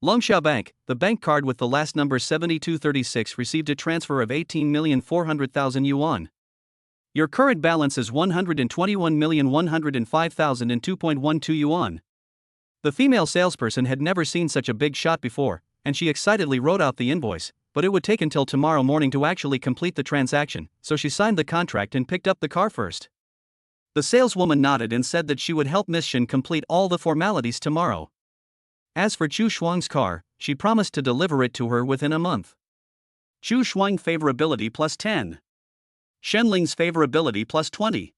A: Longxiao Bank, the bank card with the last number 7236 received a transfer of 18,400,000 yuan. Your current balance is 121,105,002.12 yuan. The female salesperson had never seen such a big shot before, and she excitedly wrote out the invoice, but it would take until tomorrow morning to actually complete the transaction, so she signed the contract and picked up the car first. The saleswoman nodded and said that she would help Miss Shen complete all the formalities tomorrow. As for Chu Shuang's car, she promised to deliver it to her within a month. Chu Shuang favorability +10. Shenling's favorability +20.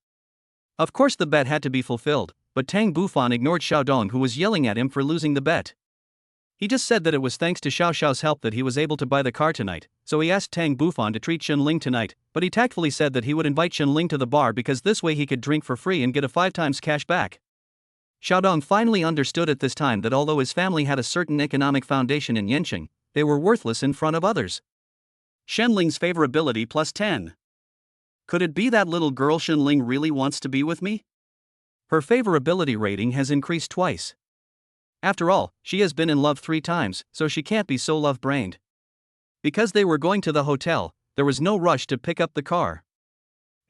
A: Of course the bet had to be fulfilled, but Tang Bufan ignored Xiaodong, who was yelling at him for losing the bet. He just said that it was thanks to Xiao Xiao's help that he was able to buy the car tonight, so he asked Tang Bufan to treat Xunling tonight, but he tactfully said that he would invite Xunling to the bar because this way he could drink for free and get a 5 times cash back. Xiaodong finally understood at this time that although his family had a certain economic foundation in Yanqing, they were worthless in front of others. Xunling's favorability plus 10. Could it be that little girl Xunling really wants to be with me? Her favorability rating has increased twice. After all, she has been in love 3 times, so she can't be so love-brained. Because they were going to the hotel, there was no rush to pick up the car.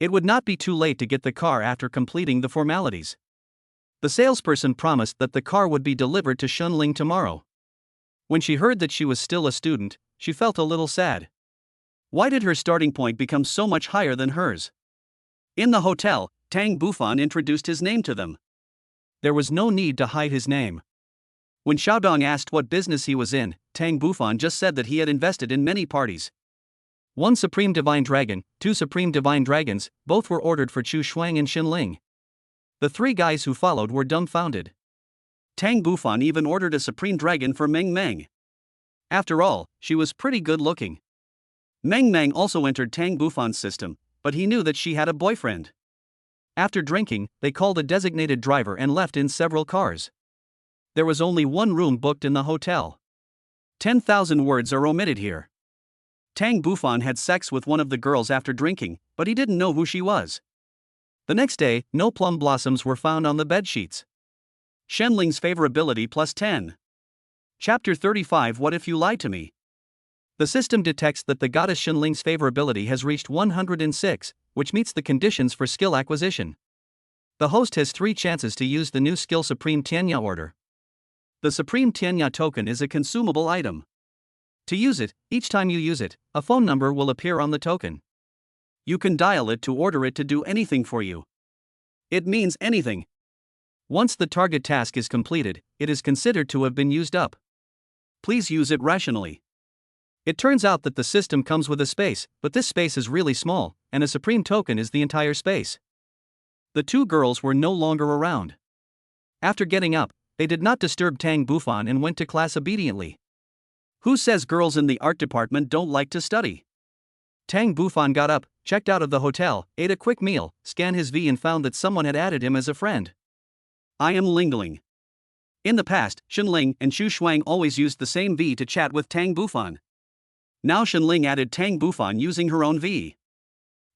A: It would not be too late to get the car after completing the formalities. The salesperson promised that the car would be delivered to Xunling tomorrow. When she heard that she was still a student, she felt a little sad. Why did her starting point become so much higher than hers? In the hotel, Tang Bufan introduced his name to them. There was no need to hide his name. When Xiaodong asked what business he was in, Tang Bufan just said that he had invested in many parties. 1 Supreme Divine Dragon, 2 Supreme Divine Dragons, both were ordered for Chu Shuang and Xunling. The 3 guys who followed were dumbfounded. Tang Bufan even ordered a Supreme Dragon for Meng Meng. After all, she was pretty good looking. Meng Meng also entered Tang Bufan's system, but he knew that she had a boyfriend. After drinking, they called a designated driver and left in several cars. There was only 1 room booked in the hotel. 10,000 words are omitted here. Tang Bufan had sex with one of the girls after drinking, but he didn't know who she was. The next day, no plum blossoms were found on the bedsheets. Xunling's favorability plus 10. Chapter 35. What if you lied to me? The system detects that the goddess Xunling's favorability has reached 106, which meets the conditions for skill acquisition. The host has 3 chances to use the new skill Supreme Tianya order. The Supreme Tianya token is a consumable item. To use it, each time you use it, a phone number will appear on the token. You can dial it to order it to do anything for you. It means anything. Once the target task is completed, it is considered to have been used up. Please use it rationally. It turns out that the system comes with a space, but this space is really small, and a Supreme token is the entire space. The 2 girls were no longer around. After getting up, they did not disturb Tang Bufan and went to class obediently. Who says girls in the art department don't like to study? Tang Bufan got up, checked out of the hotel, ate a quick meal, scanned his V and found that someone had added him as a friend. I am Lingling. In the past, Xunling and Xu Shuang always used the same V to chat with Tang Bufan. Now Xunling added Tang Bufan using her own V.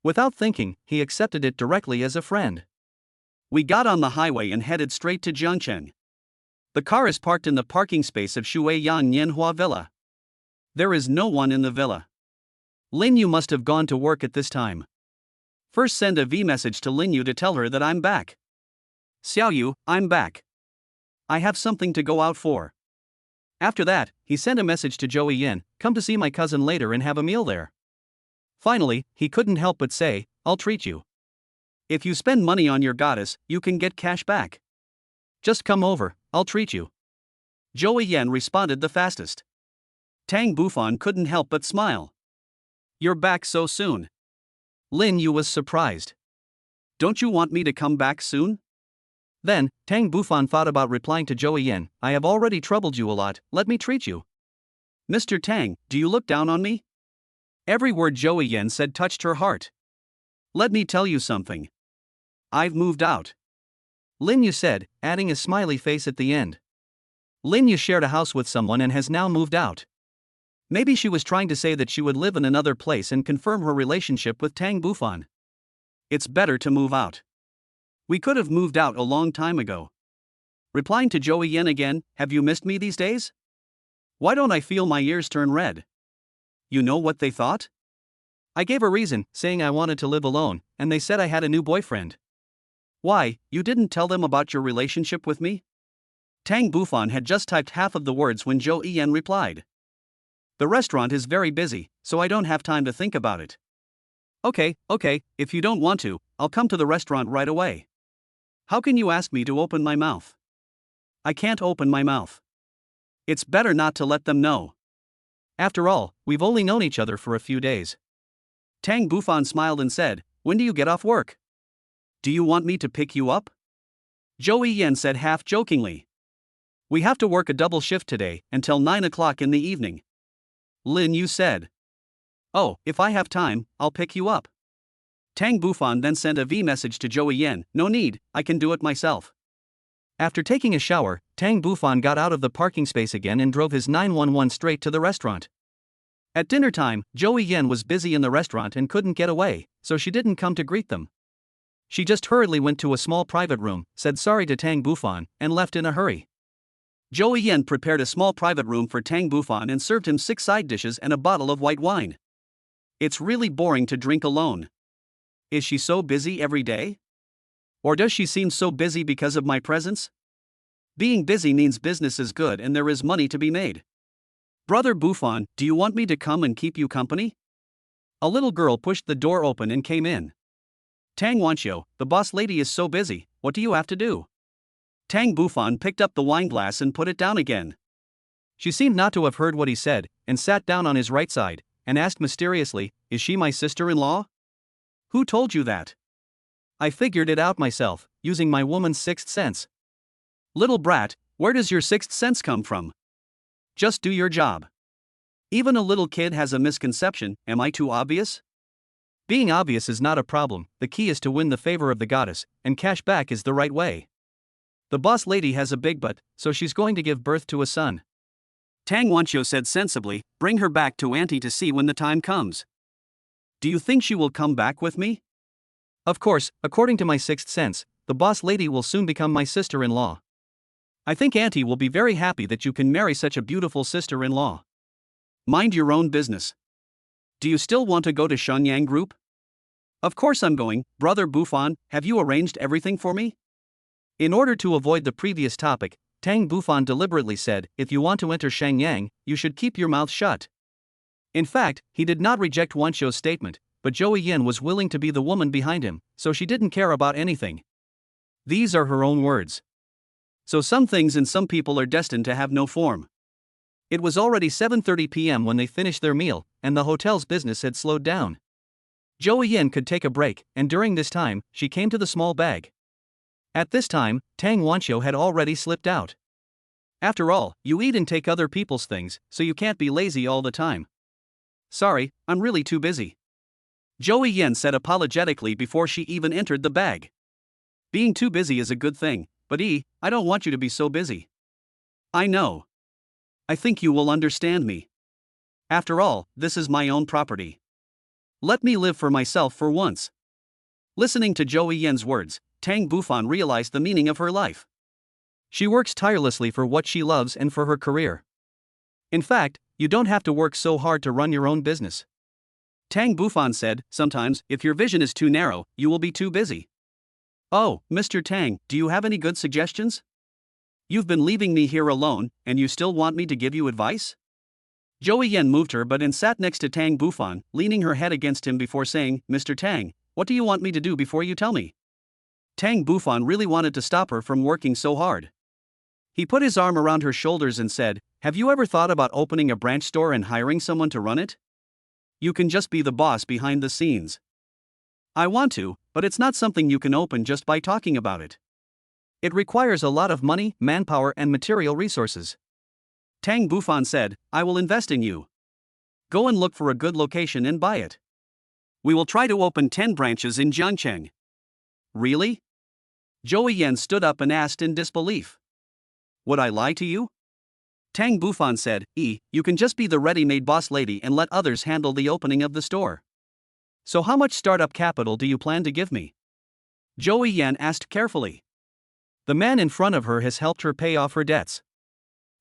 A: Without thinking, he accepted it directly as a friend. We got on the highway and headed straight to Jiangcheng. The car is parked in the parking space of Shuiyang Nianhua Villa. There is no one in the villa. Lin Yu must have gone to work at this time. First send a V message to Lin Yu to tell her that I'm back. Xiao Yu, I'm back. I have something to go out for. After that, he sent a message to Joey Yin, come to see my cousin later and have a meal there. Finally, he couldn't help but say, I'll treat you. If you spend money on your goddess, you can get cash back. Just come over, I'll treat you. Joey Yin responded the fastest. Tang Bufan couldn't help but smile. You're back so soon. Lin Yu was surprised. Don't you want me to come back soon? Then, Tang Bufan thought about replying to Joey Yin, I have already troubled you a lot, let me treat you. Mr. Tang, do you look down on me? Every word Joey Yin said touched her heart. Let me tell you something. I've moved out. Lin Yu said, adding a smiley face at the end. Lin Yu shared a house with someone and has now moved out. Maybe she was trying to say that she would live in another place and confirm her relationship with Tang Bufan. It's better to move out. We could have moved out a long time ago. Replying to Joey Yin again, have you missed me these days? Why don't I feel my ears turn red? You know what they thought? I gave a reason, saying I wanted to live alone, and they said I had a new boyfriend. Why, you didn't tell them about your relationship with me? Tang Bufan had just typed half of the words when Joey Yin replied. The restaurant is very busy, so I don't have time to think about it. Okay, if you don't want to, I'll come to the restaurant right away. How can you ask me to open my mouth? I can't open my mouth. It's better not to let them know. After all, we've only known each other for a few days. Tang Bufan smiled and said, when do you get off work? Do you want me to pick you up? Joey Yen said half-jokingly. We have to work a double shift today, until 9 o'clock in the evening. Lin Yu said. Oh, if I have time, I'll pick you up. Tang Bufan then sent a V message to Joey Yen, no need, I can do it myself. After taking a shower, Tang Bufan got out of the parking space again and drove his 911 straight to the restaurant. At dinner time, Joey Yen was busy in the restaurant and couldn't get away, so she didn't come to greet them. She just hurriedly went to a small private room, said sorry to Tang Bufan, and left in a hurry. Joey Yen prepared a small private room for Tang Bufan and served him 6 side dishes and a bottle of white wine. It's really boring to drink alone. Is she so busy every day? Or does she seem so busy because of my presence? Being busy means business is good and there is money to be made. Brother Bufan, do you want me to come and keep you company? A little girl pushed the door open and came in. Tang Wanxiu, the boss lady is so busy, what do you have to do? Tang Bufan picked up the wineglass and put it down again. She seemed not to have heard what he said, and sat down on his right side, and asked mysteriously, is she my sister-in-law? Who told you that? I figured it out myself, using my woman's sixth sense. Little brat, where does your sixth sense come from? Just do your job. Even a little kid has a misconception, am I too obvious? Being obvious is not a problem, the key is to win the favor of the goddess, and cash back is the right way. The boss lady has a big butt, so she's going to give birth to a son. Tang Wanxiu said sensibly, bring her back to auntie to see when the time comes. Do you think she will come back with me? Of course, according to my sixth sense, the boss lady will soon become my sister-in-law. I think auntie will be very happy that you can marry such a beautiful sister-in-law. Mind your own business. Do you still want to go to Shenyang Group? Of course I'm going, brother Bufan, have you arranged everything for me? In order to avoid the previous topic, Tang Bufan deliberately said, if you want to enter Shenyang, you should keep your mouth shut. In fact, he did not reject Wanxiu's statement, but Joey Yen was willing to be the woman behind him, so she didn't care about anything. These are her own words. So some things and some people are destined to have no form. It was already 7:30 p.m. when they finished their meal, and the hotel's business had slowed down. Joey Yen could take a break, and during this time, she came to the small bag. At this time, Tang Wanxiu had already slipped out. After all, you eat and take other people's things, so you can't be lazy all the time. Sorry, I'm really too busy. Joey Yen said apologetically before she even entered the bag. Being too busy is a good thing, but I don't want you to be so busy. I know. I think you will understand me. After all, this is my own property. Let me live for myself for once. Listening to Joey Yen's words, Tang Bufan realized the meaning of her life. She works tirelessly for what she loves and for her career. In fact, you don't have to work so hard to run your own business. Tang Bufan said, sometimes, if your vision is too narrow, you will be too busy. Oh, Mr. Tang, do you have any good suggestions? You've been leaving me here alone, and you still want me to give you advice? Joey Yen moved her butt and sat next to Tang Bufan, leaning her head against him before saying, Mr. Tang, what do you want me to do before you tell me? Tang Bufan really wanted to stop her from working so hard. He put his arm around her shoulders and said, have you ever thought about opening a branch store and hiring someone to run it? You can just be the boss behind the scenes. I want to, but it's not something you can open just by talking about it. It requires a lot of money, manpower, and material resources. Tang Bufan said, I will invest in you. Go and look for a good location and buy it. We will try to open 10 branches in Jiangcheng. Really? Joey Yen stood up and asked in disbelief. Would I lie to you? Tang Bufan said, you can just be the ready-made boss lady and let others handle the opening of the store. So how much startup capital do you plan to give me? Joey Yen asked carefully. The man in front of her has helped her pay off her debts.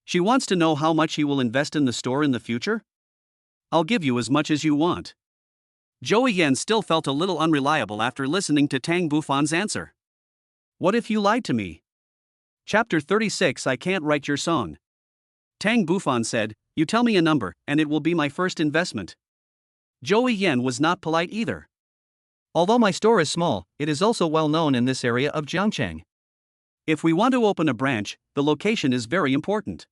A: She wants to know how much he will invest in the store in the future? I'll give you as much as you want. Joey Yen still felt a little unreliable after listening to Tang Bufan's answer. What if you lied to me? Chapter 36 I Can't Write Your Song. Tang Bufan said, you tell me a number, and it will be my first investment. Joey Yen was not polite either. Although my store is small, it is also well known in this area of Jiangcheng. If we want to open a branch, the location is very important.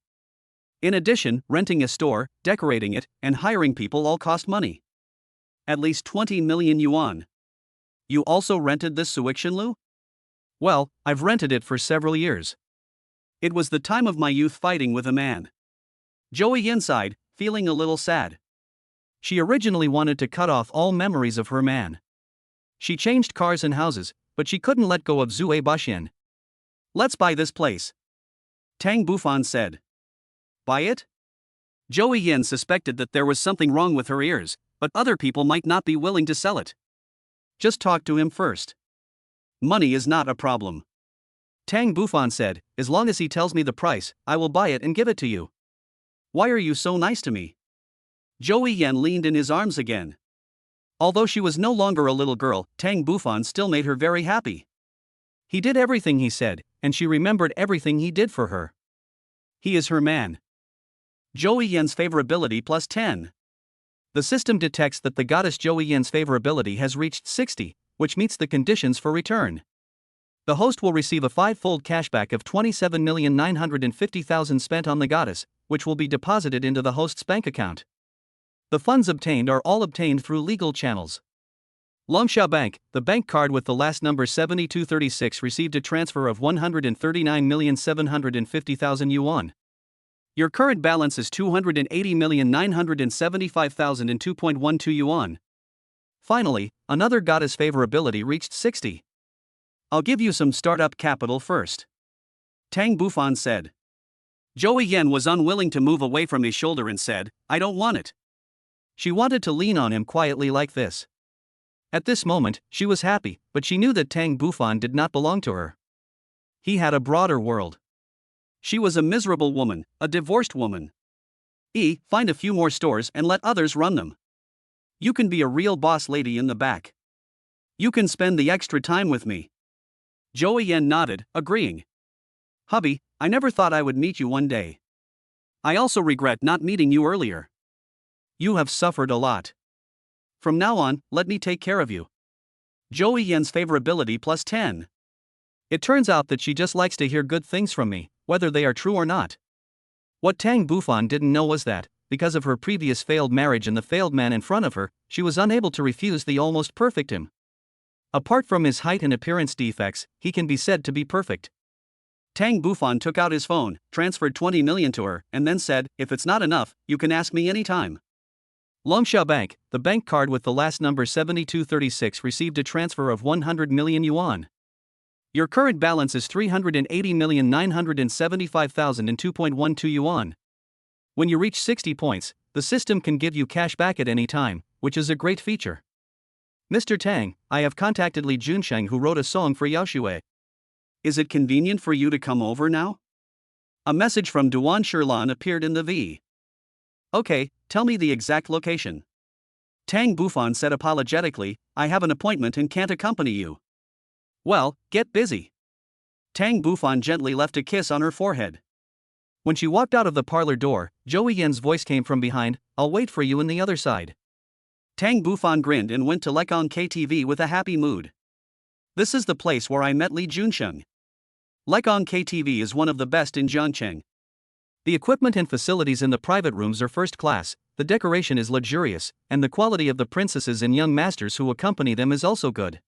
A: In addition, renting a store, decorating it, and hiring people all cost money. At least 20 million yuan. You also rented this Suixinlu? Well, I've rented it for several years. It was the time of my youth fighting with a man. Joey Yen sighed, feeling a little sad. She originally wanted to cut off all memories of her man. She changed cars and houses, but she couldn't let go of Zue Bashian. Let's buy this place, Tang Bufan said. Buy it? Joey Yen suspected that there was something wrong with her ears, but other people might not be willing to sell it. Just talk to him first. Money is not a problem, Tang Bufan said. As long as he tells me the price, I will buy it and give it to you. Why are you so nice to me? Joey Yen leaned in his arms again. Although she was no longer a little girl, Tang Bufan still made her very happy. He did everything he said, and she remembered everything he did for her. He is her man. Joey Yen's favorability plus 10. The system detects that the goddess Joey Yen's favorability has reached 60, which meets the conditions for return. The host will receive a 5-fold cashback of 27,950,000 spent on the goddess, which will be deposited into the host's bank account. The funds obtained are all obtained through legal channels. Longsha Bank, the bank card with the last number 7236, received a transfer of 139,750,000 yuan. Your current balance is 280,975,002.12 yuan. Finally, another goddess favorability reached 60. I'll give you some startup capital first, Tang Bufan said. Joey Yen was unwilling to move away from his shoulder and said, I don't want it. She wanted to lean on him quietly like this. At this moment, she was happy, but she knew that Tang Bufan did not belong to her. He had a broader world. She was a miserable woman, a divorced woman. Find a few more stores and let others run them. You can be a real boss lady in the back. You can spend the extra time with me. Joey Yen nodded, agreeing. Hubby, I never thought I would meet you one day. I also regret not meeting you earlier. You have suffered a lot. From now on, let me take care of you. Joey Yen's favorability plus 10. It turns out that she just likes to hear good things from me, whether they are true or not. What Tang Bufan didn't know was that, because of her previous failed marriage and the failed man in front of her, she was unable to refuse the almost perfect him. Apart from his height and appearance defects, he can be said to be perfect. Tang Bufan took out his phone, transferred 20 million to her, and then said, if it's not enough, you can ask me anytime. Longsha Bank, the bank card with the last number 7236, received a transfer of 100 million yuan. Your current balance is 380,975,002.12 yuan. When you reach 60 points, the system can give you cash back at any time, which is a great feature. Mr. Tang, I have contacted Li Junsheng, who wrote a song for Yaoshui. Is it convenient for you to come over now? A message from Duan Shirlan appeared in the V. Okay, tell me the exact location. Tang Bufan said apologetically, I have an appointment and can't accompany you. Well, get busy. Tang Bufan gently left a kiss on her forehead. When she walked out of the parlor door, Joey Yen's voice came from behind, I'll wait for you in the other side. Tang Bufan grinned and went to Lekong KTV with a happy mood. This is the place where I met Li Junsheng. Lekong KTV is one of the best in Zhangcheng. The equipment and facilities in the private rooms are first class, the decoration is luxurious, and the quality of the princesses and young masters who accompany them is also good.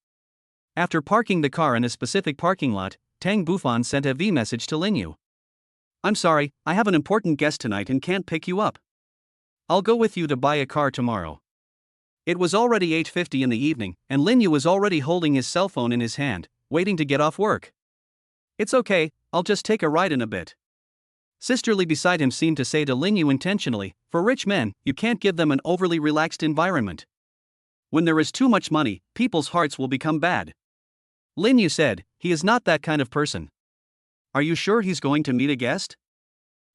A: After parking the car in a specific parking lot, Tang Bufan sent a V message to Linyu. I'm sorry, I have an important guest tonight and can't pick you up. I'll go with you to buy a car tomorrow. It was already 8:50 in the evening, and Linyu was already holding his cell phone in his hand, waiting to get off work. It's okay, I'll just take a ride in a bit. Sisterly beside him seemed to say to Linyu intentionally, for rich men, you can't give them an overly relaxed environment. When there is too much money, people's hearts will become bad. Linyu said, he is not that kind of person. Are you sure he's going to meet a guest?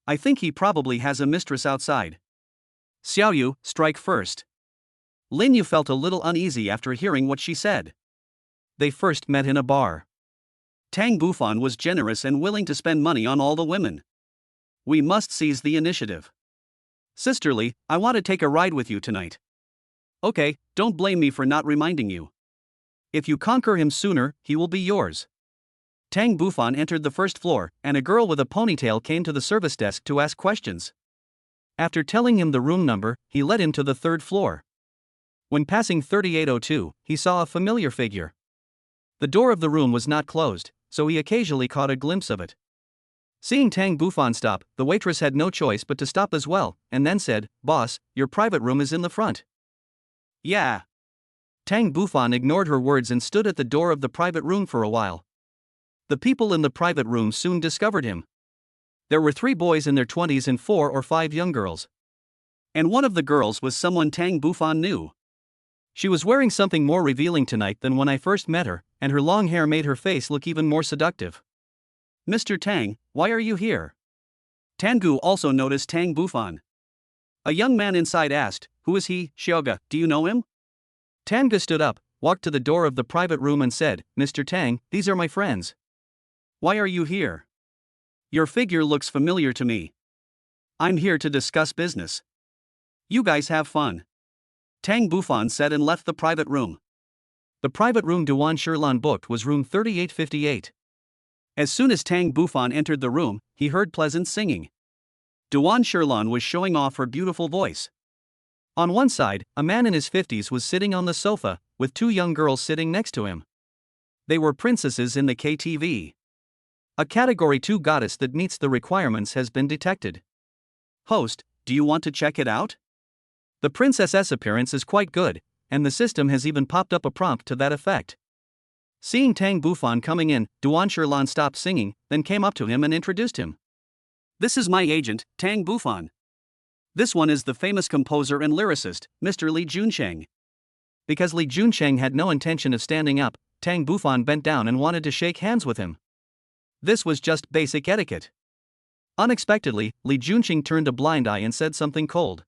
A: I think he probably has a mistress outside. Xiaoyu, strike first. Linyu felt a little uneasy after hearing what she said. They first met in a bar. Tang Bufan was generous and willing to spend money on all the women. We must seize the initiative. Sisterly, I want to take a ride with you tonight. Okay, don't blame me for not reminding you. If you conquer him sooner, he will be yours. Tang Bufan entered the first floor, and a girl with a ponytail came to the service desk to ask questions. After telling him the room number, he led him to the third floor. When passing 3802, he saw a familiar figure. The door of the room was not closed, so he occasionally caught a glimpse of it. Seeing Tang Bufan stop, the waitress had no choice but to stop as well, and then said, "Boss, your private room is in the front." "Yeah." Tang Bufan ignored her words and stood at the door of the private room for a while. The people in the private room soon discovered him. There were 3 boys in their 20s and 4 or 5 young girls. And one of the girls was someone Tang Bufan knew. She was wearing something more revealing tonight than when I first met her, and her long hair made her face look even more seductive. "Mr. Tang, why are you here?" Tangu also noticed Tang Bufan. A young man inside asked, "Who is he, Xiaoga, do you know him?" Tanga stood up, walked to the door of the private room and said, "Mr. Tang, these are my friends." "Why are you here?" "Your figure looks familiar to me." "I'm here to discuss business." "You guys have fun," Tang Bufan said and left the private room. The private room Duan Shirlan booked was room 3858. As soon as Tang Bufan entered the room, he heard pleasant singing. Duan Shirlan was showing off her beautiful voice. On one side, a man in his 50s was sitting on the sofa, with 2 young girls sitting next to him. They were princesses in the KTV. A Category 2 goddess that meets the requirements has been detected. "Host, do you want to check it out?" The princess's appearance is quite good, and the system has even popped up a prompt to that effect. Seeing Tang Bufan coming in, Duan Shirlan stopped singing, then came up to him and introduced him. "This is my agent, Tang Bufan. This one is the famous composer and lyricist, Mr. Li Juncheng." Because Li Juncheng had no intention of standing up, Tang Bufan bent down and wanted to shake hands with him. This was just basic etiquette. Unexpectedly, Li Juncheng turned a blind eye and said something cold.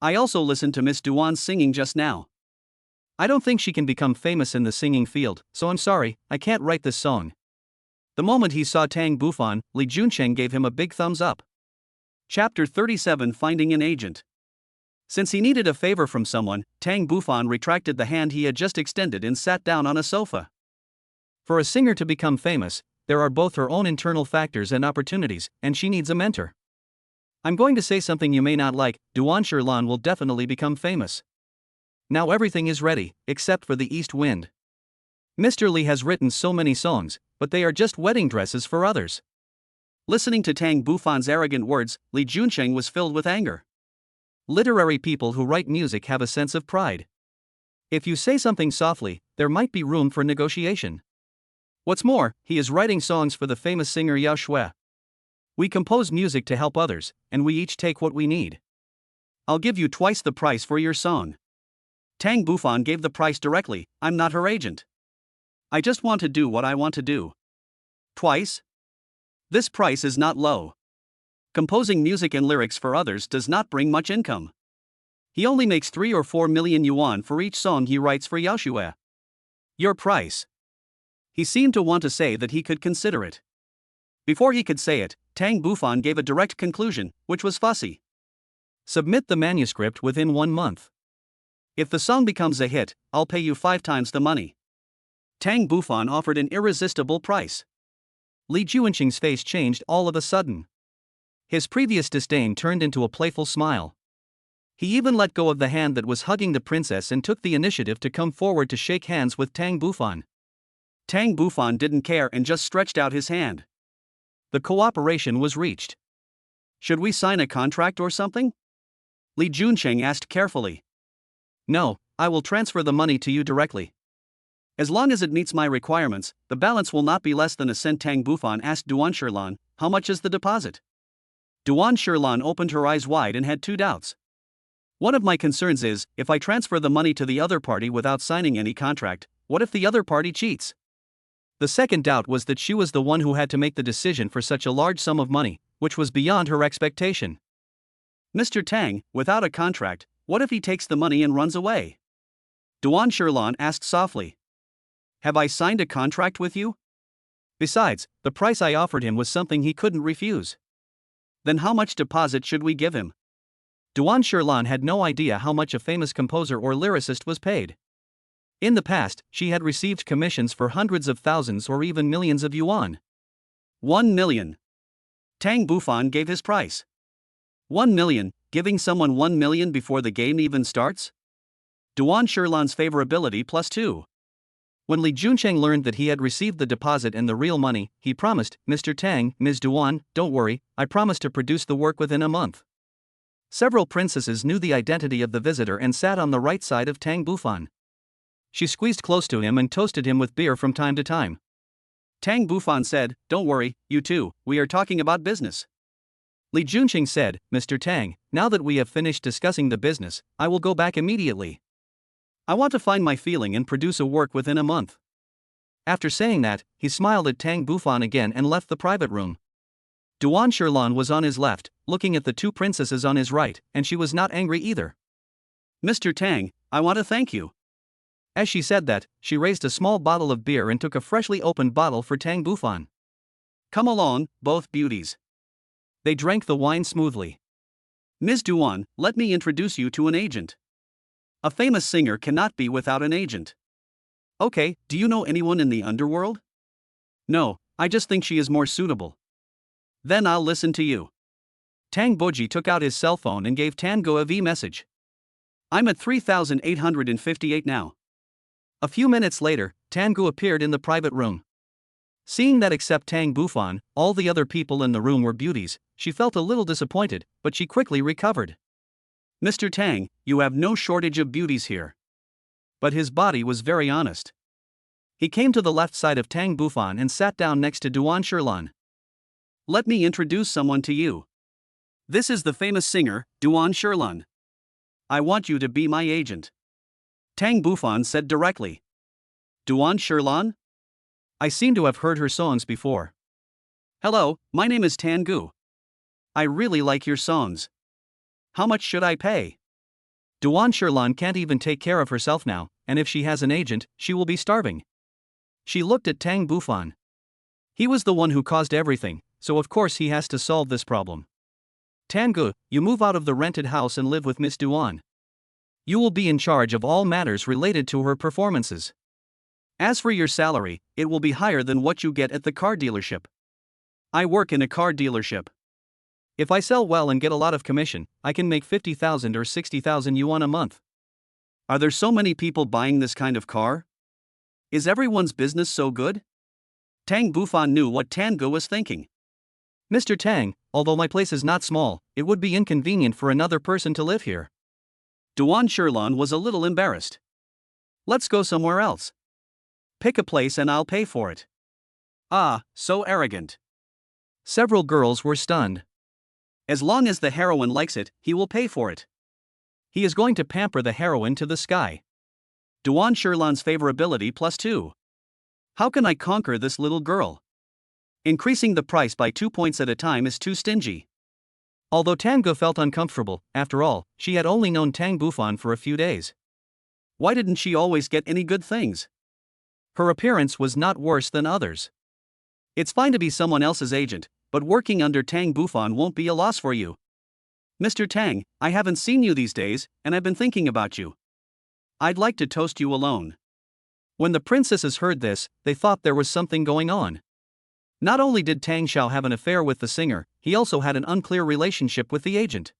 A: "I also listened to Miss Duan's singing just now. I don't think she can become famous in the singing field, so I'm sorry, I can't write this song." The moment he saw Tang Bufan, Li Juncheng gave him a big thumbs up. Chapter 37: Finding an Agent. Since he needed a favor from someone, Tang Bufan retracted the hand he had just extended and sat down on a sofa. For a singer to become famous, there are both her own internal factors and opportunities, and she needs a mentor. I'm going to say something you may not like, Duan Shirlan will definitely become famous. Now everything is ready, except for the east wind. Mr. Li has written so many songs, but they are just wedding dresses for others. Listening to Tang Bufan's arrogant words, Li Juncheng was filled with anger. Literary people who write music have a sense of pride. If you say something softly, there might be room for negotiation. What's more, he is writing songs for the famous singer Yao Shui. We compose music to help others, and we each take what we need. I'll give you twice the price for your song. Tang Bufan gave the price directly. I'm not her agent. I just want to do what I want to do. Twice? This price is not low. Composing music and lyrics for others does not bring much income. He only makes 3 or 4 million yuan for each song he writes for Yao Shui. Your price. He seemed to want to say that he could consider it. Before he could say it, Tang Bufan gave a direct conclusion, which was fussy. Submit the manuscript within 1 month. If the song becomes a hit, I'll pay you 5 times the money. Tang Bufan offered an irresistible price. Li Juncheng's face changed all of a sudden. His previous disdain turned into a playful smile. He even let go of the hand that was hugging the princess and took the initiative to come forward to shake hands with Tang Bufan. Tang Bufan didn't care and just stretched out his hand. The cooperation was reached. Should we sign a contract or something? Li Juncheng asked carefully. No, I will transfer the money to you directly. As long as it meets my requirements, the balance will not be less than a cent. Tang Bufan asked Duan Shirlan, how much is the deposit? Duan Shirlan opened her eyes wide and had 2 doubts. One of my concerns is, if I transfer the money to the other party without signing any contract, what if the other party cheats? The second doubt was that she was the one who had to make the decision for such a large sum of money, which was beyond her expectation. Mr. Tang, without a contract, what if he takes the money and runs away? Duan Shirlan asked softly. Have I signed a contract with you? Besides, the price I offered him was something he couldn't refuse. Then how much deposit should we give him? Duan Shirlan had no idea how much a famous composer or lyricist was paid. In the past, she had received commissions for hundreds of thousands or even millions of yuan. 1 million. Tang Bufan gave his price. 1 million, giving someone 1 million before the game even starts? Duan Shirlan's favorability +2. When Li Juncheng learned that he had received the deposit and the real money, he promised, Mr. Tang, Ms. Duan, don't worry, I promise to produce the work within a month. Several princesses knew the identity of the visitor and sat on the right side of Tang Bufan. She squeezed close to him and toasted him with beer from time to time. Tang Bufan said, don't worry, you two, we are talking about business. Li Junqing said, Mr. Tang, now that we have finished discussing the business, I will go back immediately. I want to find my feeling and produce a work within a month. After saying that, he smiled at Tang Bufan again and left the private room. Duan Shirlan was on his left, looking at the two princesses on his right, and she was not angry either. Mr. Tang, I want to thank you. As she said that, she raised a small bottle of beer and took a freshly opened bottle for Tang Bufan. Come along, both beauties. They drank the wine smoothly. Ms. Duan, let me introduce you to an agent. A famous singer cannot be without an agent. Okay, do you know anyone in the underworld? No, I just think she is more suitable. Then I'll listen to you. Tang Boji took out his cell phone and gave Tango a V message. I'm at 3,858 now. A few minutes later, Tango appeared in the private room. Seeing that except Tang Bufan, all the other people in the room were beauties, she felt a little disappointed, but she quickly recovered. Mr. Tang, you have no shortage of beauties here. But his body was very honest. He came to the left side of Tang Bufan and sat down next to Duan Shirlan. Let me introduce someone to you. This is the famous singer, Duan Shirlan. I want you to be my agent. Tang Bufan said directly. Duan Shirlan? I seem to have heard her songs before. Hello, my name is Tan Gu. I really like your songs. How much should I pay? Duan Shirlan can't even take care of herself now, and if she has an agent, she will be starving. She looked at Tang Bufan. He was the one who caused everything, so of course he has to solve this problem. Tangu, you move out of the rented house and live with Miss Duan. You will be in charge of all matters related to her performances. As for your salary, it will be higher than what you get at the car dealership. I work in a car dealership. If I sell well and get a lot of commission, I can make 50,000 or 60,000 yuan a month. Are there so many people buying this kind of car? Is everyone's business so good? Tang Bufan knew what Tango was thinking. Mr. Tang, although my place is not small, it would be inconvenient for another person to live here. Duan Shirlan was a little embarrassed. Let's go somewhere else. Pick a place and I'll pay for it. Ah, so arrogant. Several girls were stunned. As long as the heroine likes it, he will pay for it. He is going to pamper the heroine to the sky. Duan Shirlan's favorability +2. How can I conquer this little girl? Increasing the price by 2 points at a time is too stingy. Although Tango felt uncomfortable, after all, she had only known Tang Bufan for a few days. Why didn't she always get any good things? Her appearance was not worse than others. It's fine to be someone else's agent, but working under Tang Bufan won't be a loss for you. Mr. Tang, I haven't seen you these days, and I've been thinking about you. I'd like to toast you alone. When the princesses heard this, they thought there was something going on. Not only did Tang Xiao have an affair with the singer, he also had an unclear relationship with the agent.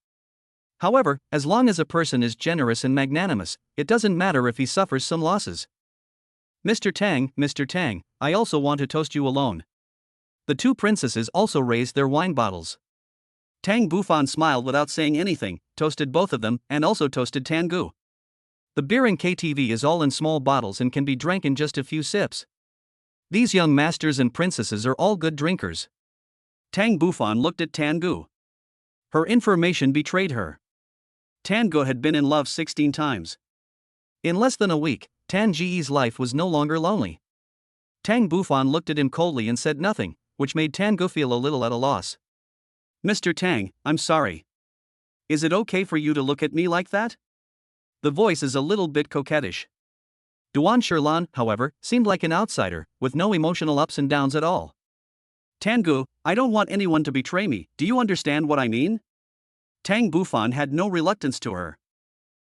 A: However, as long as a person is generous and magnanimous, it doesn't matter if he suffers some losses. Mr. Tang, I also want to toast you alone. The two princesses also raised their wine bottles. Tang Bufan smiled without saying anything, toasted both of them, and also toasted Tangu. The beer in KTV is all in small bottles and can be drank in just a few sips. These young masters and princesses are all good drinkers. Tang Bufan looked at Tangu. Her information betrayed her. Tangu had been in love 16 times. In less than a week, Tan Ji's life was no longer lonely. Tang Bufan looked at him coldly and said nothing, which made Tangu feel a little at a loss. Mr. Tang, I'm sorry. Is it okay for you to look at me like that? The voice is a little bit coquettish. Duan Shirlan, however, seemed like an outsider, with no emotional ups and downs at all. Tangu, I don't want anyone to betray me, do you understand what I mean? Tang Bufan had no reluctance to her.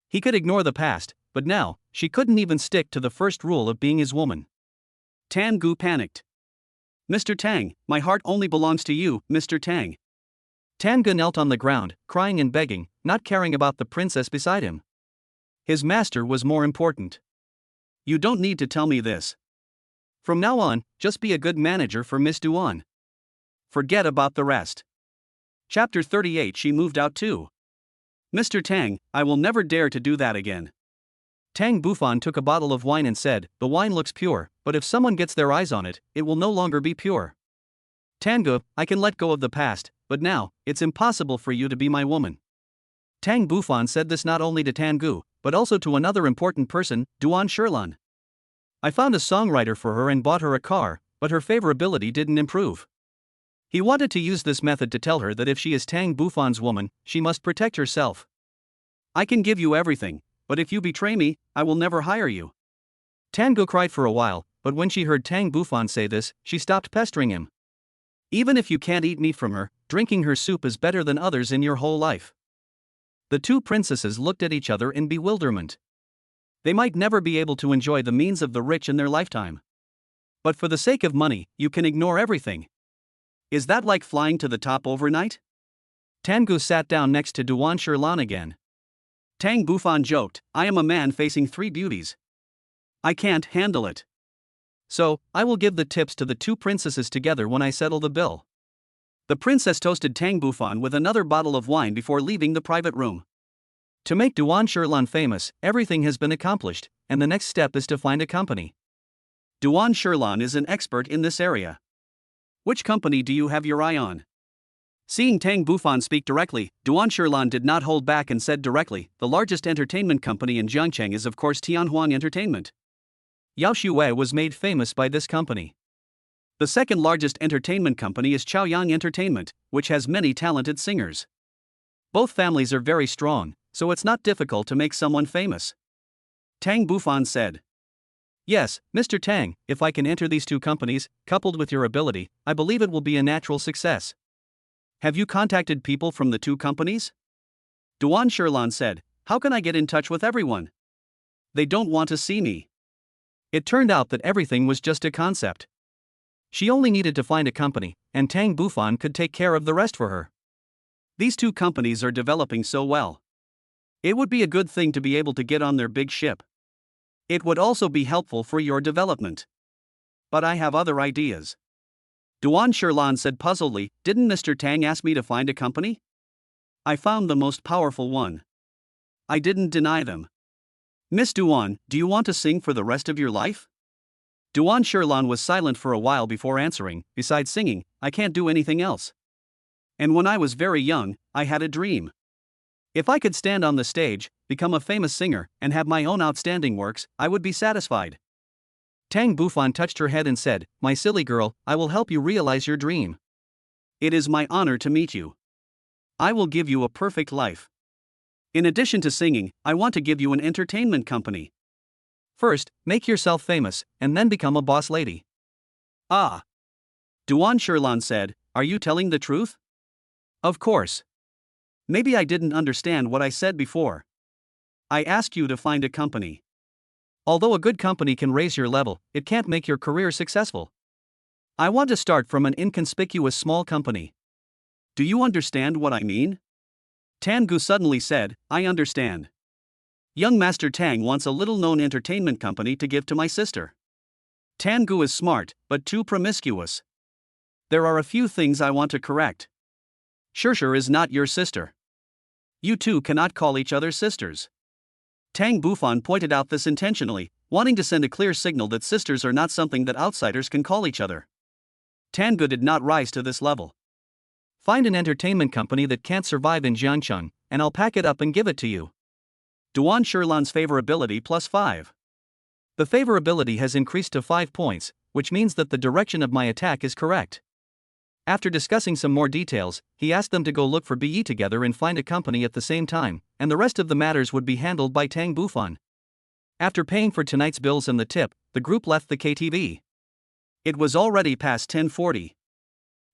A: He could ignore the past, but now, she couldn't even stick to the first rule of being his woman. Tangu panicked. Mr. Tang, my heart only belongs to you, Mr. Tang. Tangu knelt on the ground, crying and begging, not caring about the princess beside him. His master was more important. You don't need to tell me this. From now on, just be a good manager for Miss Duan. Forget about the rest. Chapter 38. She moved out too. Mr. Tang, I will never dare to do that again. Tang Bufan took a bottle of wine and said, the wine looks pure, but if someone gets their eyes on it, it will no longer be pure. Tangu, I can let go of the past, but now, it's impossible for you to be my woman. Tang Bufan said this not only to Tangu, but also to another important person, Duan Shirlan. I found a songwriter for her and bought her a car, but her favorability didn't improve. He wanted to use this method to tell her that if she is Tang Bufan's woman, she must protect herself. I can give you everything, but if you betray me, I will never hire you. Tangu cried for a while, but when she heard Tang Bufan say this, she stopped pestering him. Even if you can't eat meat from her, drinking her soup is better than others in your whole life. The two princesses looked at each other in bewilderment. They might never be able to enjoy the means of the rich in their lifetime. But for the sake of money, you can ignore everything. Is that like flying to the top overnight? Tangu sat down next to Duan Shirlan again. Tang Bufan joked, I am a man facing 3 beauties. I can't handle it. So, I will give the tips to the two princesses together when I settle the bill. The princess toasted Tang Bufan with another bottle of wine before leaving the private room. To make Duan Shirlan famous, everything has been accomplished, and the next step is to find a company. Duan Shirlan is an expert in this area. Which company do you have your eye on? Seeing Tang Bufan speak directly, Duan Shirlan did not hold back and said directly, the largest entertainment company in Jiangcheng is of course Tianhuang Entertainment. Yao Shuwei was made famous by this company. The second largest entertainment company is Chaoyang Entertainment, which has many talented singers. Both families are very strong, so it's not difficult to make someone famous. Tang Bufan said. Yes, Mr. Tang, if I can enter these two companies, coupled with your ability, I believe it will be a natural success. Have you contacted people from the two companies? Duan Shirlan said, how can I get in touch with everyone? They don't want to see me. It turned out that everything was just a concept. She only needed to find a company, and Tang Bufan could take care of the rest for her. These two companies are developing so well. It would be a good thing to be able to get on their big ship. It would also be helpful for your development. But I have other ideas. Duan Shirlan said puzzledly, didn't Mr. Tang ask me to find a company? I found the most powerful one. I didn't deny them. Miss Duan, do you want to sing for the rest of your life? Duan Shirlan was silent for a while before answering, besides singing, I can't do anything else. And when I was very young, I had a dream. If I could stand on the stage, become a famous singer, and have my own outstanding works, I would be satisfied. Tang Bufan touched her head and said, my silly girl, I will help you realize your dream. It is my honor to meet you. I will give you a perfect life. In addition to singing, I want to give you an entertainment company. First, make yourself famous, and then become a boss lady. Ah. Duan Shirlan said, are you telling the truth? Of course. Maybe I didn't understand what I said before. I asked you to find a company. Although a good company can raise your level, it can't make your career successful. I want to start from an inconspicuous small company. Do you understand what I mean? Tangu suddenly said, I understand. Young Master Tang wants a little-known entertainment company to give to my sister. Tangu is smart, but too promiscuous. There are a few things I want to correct. Shirshir is not your sister. You two cannot call each other sisters. Tang Bufan pointed out this intentionally, wanting to send a clear signal that sisters are not something that outsiders can call each other. Tangu did not rise to this level. Find an entertainment company that can't survive in Jiangcheng, and I'll pack it up and give it to you. Duan Shirlan's favorability +5. The favorability has increased to 5 points, which means that the direction of my attack is correct. After discussing some more details, he asked them to go look for BE together and find a company at the same time, and the rest of the matters would be handled by Tang Bufan. After paying for tonight's bills and the tip, the group left the KTV. It was already past 10:40.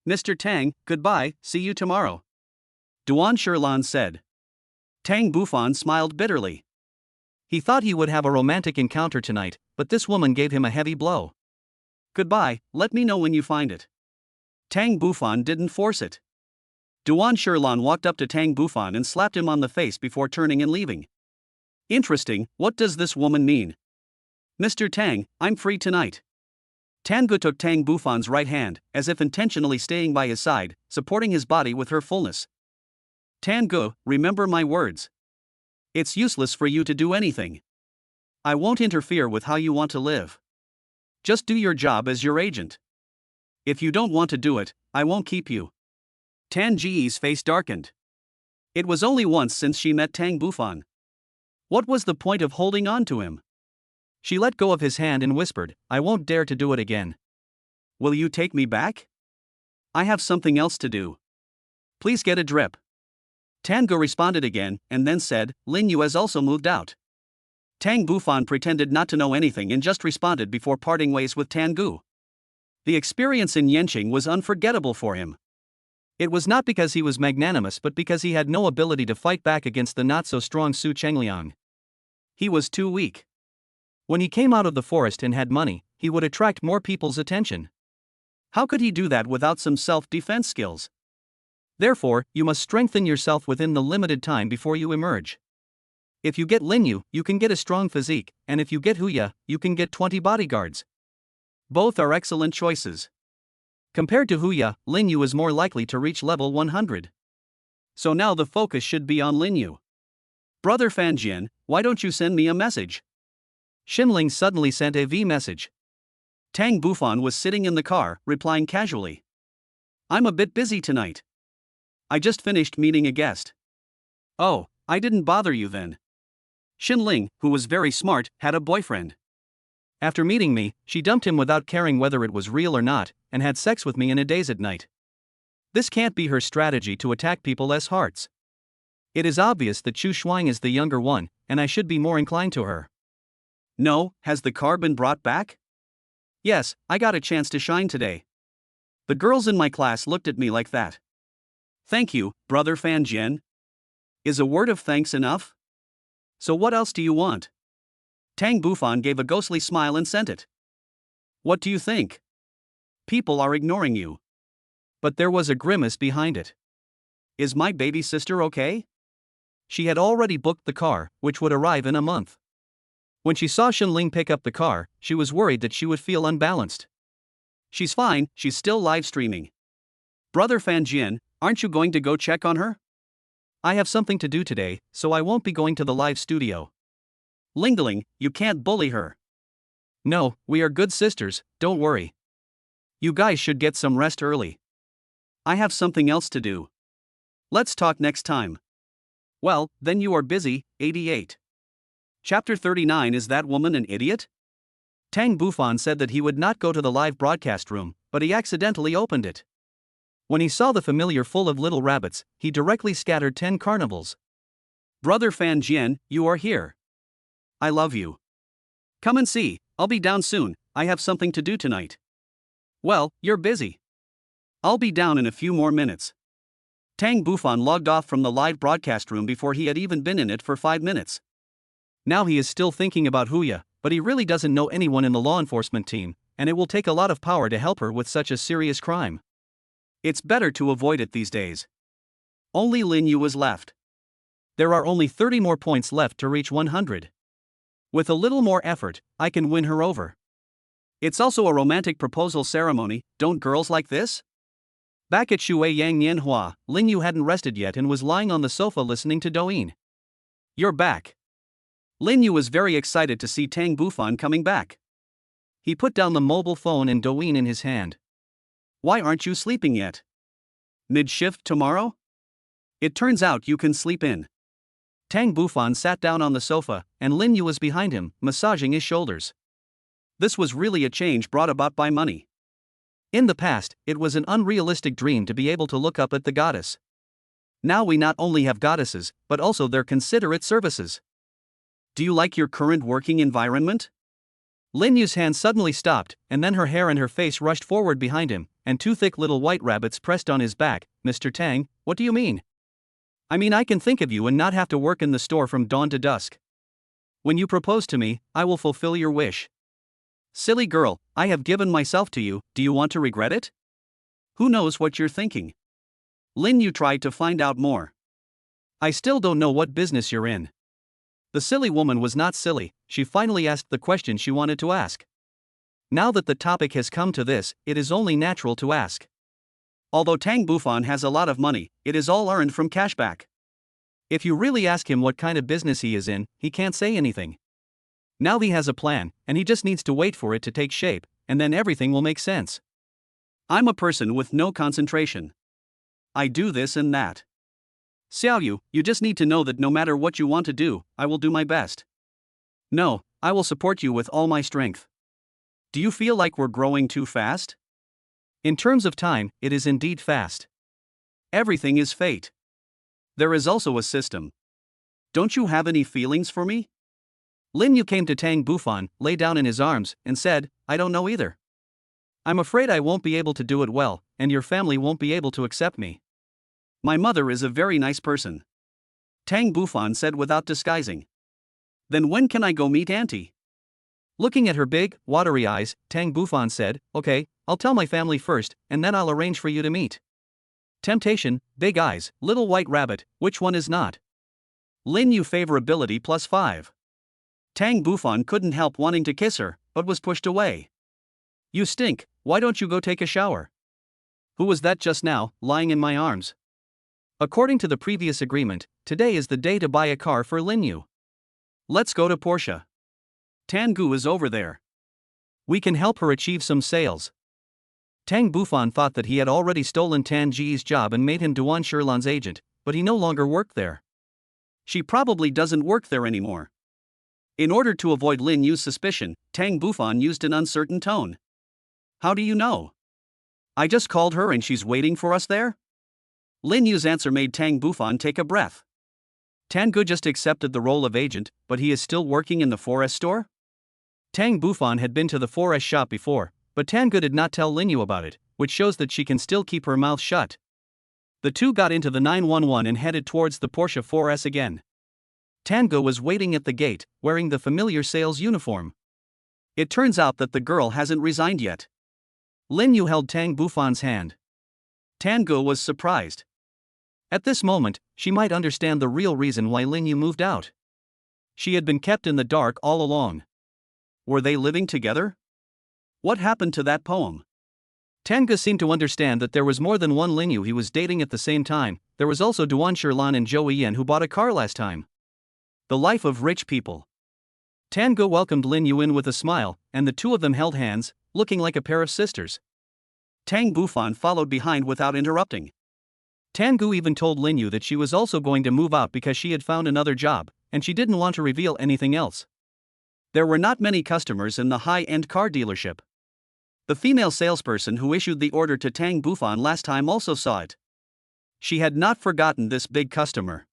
A: Mr. Tang, goodbye, see you tomorrow. Duan Shirlan said. Tang Bufan smiled bitterly. He thought he would have a romantic encounter tonight, but this woman gave him a heavy blow. Goodbye, let me know when you find it. Tang Bufan didn't force it. Duan Shirlan walked up to Tang Bufan and slapped him on the face before turning and leaving. Interesting, what does this woman mean? Mr. Tang, I'm free tonight. Tangu took Tang Bufan's right hand, as if intentionally staying by his side, supporting his body with her fullness. Tangu, remember my words. It's useless for you to do anything. I won't interfere with how you want to live. Just do your job as your agent. If you don't want to do it, I won't keep you. Tan Ji's face darkened. It was only once since she met Tang Bufan. What was the point of holding on to him? She let go of his hand and whispered, I won't dare to do it again. Will you take me back? I have something else to do. Please get a drip. Tangu responded again, and then said, Lin Yu has also moved out. Tang Bufan pretended not to know anything and just responded before parting ways with Tangu. The experience in Yanqing was unforgettable for him. It was not because he was magnanimous but because he had no ability to fight back against the not-so-strong Su Chengliang. He was too weak. When he came out of the forest and had money, he would attract more people's attention. How could he do that without some self-defense skills? Therefore, you must strengthen yourself within the limited time before you emerge. If you get Lin Yu, you can get a strong physique, and if you get Huya, you can get 20 bodyguards. Both are excellent choices. Compared to Huya, Lin Yu is more likely to reach level 100. So now the focus should be on Lin Yu. Brother Fanjian, why don't you send me a message? Xinling suddenly sent a V message. Tang Bufan was sitting in the car, replying casually. I'm a bit busy tonight. I just finished meeting a guest. Oh, I didn't bother you then. Xinling, who was very smart, had a boyfriend. After meeting me, she dumped him without caring whether it was real or not, and had sex with me in a daze at night. This can't be her strategy to attack people as hearts. It is obvious that Chu Shuang is the younger one, and I should be more inclined to her. No, has the car been brought back? Yes, I got a chance to shine today. The girls in my class looked at me like that. Thank you, Brother Fanjian. Is a word of thanks enough? So what else do you want? Tang Bufan gave a ghostly smile and sent it. What do you think? People are ignoring you. But there was a grimace behind it. Is my baby sister okay? She had already booked the car, which would arrive in a month. When she saw Xinling pick up the car, she was worried that she would feel unbalanced. She's fine, she's still live streaming. Brother Fanjian, aren't you going to go check on her? I have something to do today, so I won't be going to the live studio. Lingling, you can't bully her. No, we are good sisters, don't worry. You guys should get some rest early. I have something else to do. Let's talk next time. Well, then you are busy. 88. Chapter 39. Is that woman an idiot? Tang Bufan said that he would not go to the live broadcast room, but he accidentally opened it. When he saw the familiar full of little rabbits, he directly scattered 10 carnivals. Brother Fanjian, you are here. I love you. Come and see, I'll be down soon, I have something to do tonight. Well, you're busy. I'll be down in a few more minutes. Tang Bufan logged off from the live broadcast room before he had even been in it for 5 minutes. Now he is still thinking about Huya, but he really doesn't know anyone in the law enforcement team, and it will take a lot of power to help her with such a serious crime. It's better to avoid it these days. Only Lin Yu was left. There are only 30 more points left to reach 100. With a little more effort, I can win her over. It's also a romantic proposal ceremony, don't girls like this? Back at Shui Yang Nianhua, Lin Yu hadn't rested yet and was lying on the sofa listening to Douyin. You're back. Lin Yu was very excited to see Tang Bufan coming back. He put down the mobile phone and Douyin in his hand. Why aren't you sleeping yet? Mid-shift tomorrow? It turns out you can sleep in. Tang Bufan sat down on the sofa, and Lin Yu was behind him, massaging his shoulders. This was really a change brought about by money. In the past, it was an unrealistic dream to be able to look up at the goddess. Now we not only have goddesses, but also their considerate services. Do you like your current working environment? Lin Yu's hand suddenly stopped, and then her hair and her face rushed forward behind him, and 2 thick little white rabbits pressed on his back. Mr. Tang, what do you mean? I mean I can think of you and not have to work in the store from dawn to dusk. When you propose to me, I will fulfill your wish. Silly girl, I have given myself to you, do you want to regret it? Who knows what you're thinking? Lin Yu tried to find out more. I still don't know what business you're in. The silly woman was not silly, she finally asked the question she wanted to ask. Now that the topic has come to this, it is only natural to ask. Although Tang Bufan has a lot of money, it is all earned from cashback. If you really ask him what kind of business he is in, he can't say anything. Now he has a plan, and he just needs to wait for it to take shape, and then everything will make sense. I'm a person with no concentration. I do this and that. Xiaoyu, you just need to know that no matter what you want to do, I will do my best. No, I will support you with all my strength. Do you feel like we're growing too fast? In terms of time, it is indeed fast. Everything is fate. There is also a system. Don't you have any feelings for me? Lin Yu came to Tang Bufan, lay down in his arms, and said, I don't know either. I'm afraid I won't be able to do it well, and your family won't be able to accept me. My mother is a very nice person. Tang Bufan said without disguising. Then when can I go meet Auntie? Looking at her big, watery eyes, Tang Bufan said, okay, I'll tell my family first, and then I'll arrange for you to meet. Temptation, big eyes, little white rabbit, which one is not? Lin Yu favorability +5. Tang Bufan couldn't help wanting to kiss her, but was pushed away. You stink, why don't you go take a shower? Who was that just now, lying in my arms? According to the previous agreement, today is the day to buy a car for Lin Yu. Let's go to Porsche. Tan Gu is over there. We can help her achieve some sales. Tang Bufan thought that he had already stolen Tan Ji's job and made him Duan Shilan's agent, but he no longer worked there. She probably doesn't work there anymore. In order to avoid Lin Yu's suspicion, Tang Bufan used an uncertain tone. How do you know? I just called her and she's waiting for us there? Lin Yu's answer made Tang Bufan take a breath. Tan Gu just accepted the role of agent, but he is still working in the 4S store? Tang Bufan had been to the 4S shop before, but Tan Gu did not tell Lin Yu about it, which shows that she can still keep her mouth shut. The two got into the 911 and headed towards the Porsche 4S again. Tan Gu was waiting at the gate, wearing the familiar sales uniform. It turns out that the girl hasn't resigned yet. Lin Yu held Tang Bufan's hand. Tan Gu was surprised. At this moment, she might understand the real reason why Lin Yu moved out. She had been kept in the dark all along. Were they living together? What happened to that poem? Tan Gu seemed to understand that there was more than one Lin Yu he was dating at the same time. There was also Duan Shilan and Zhou Yan who bought a car last time. The life of rich people. Tan Gu welcomed Lin Yu in with a smile, and the two of them held hands, looking like a pair of sisters. Tang Bufan followed behind without interrupting. Tan Gu even told Lin Yu that she was also going to move out because she had found another job, and she didn't want to reveal anything else. There were not many customers in the high-end car dealership. The female salesperson who issued the order to Tang Bufan last time also saw it. She had not forgotten this big customer.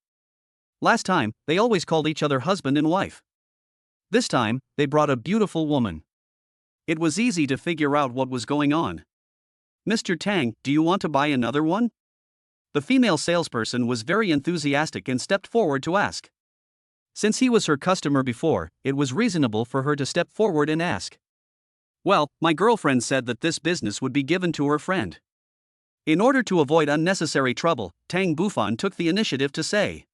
A: Last time, they always called each other husband and wife. This time, they brought a beautiful woman. It was easy to figure out what was going on. Mr. Tang, do you want to buy another one? The female salesperson was very enthusiastic and stepped forward to ask. Since he was her customer before, it was reasonable for her to step forward and ask. Well, my girlfriend said that this business would be given to her friend. In order to avoid unnecessary trouble, Tang Bufan took the initiative to say.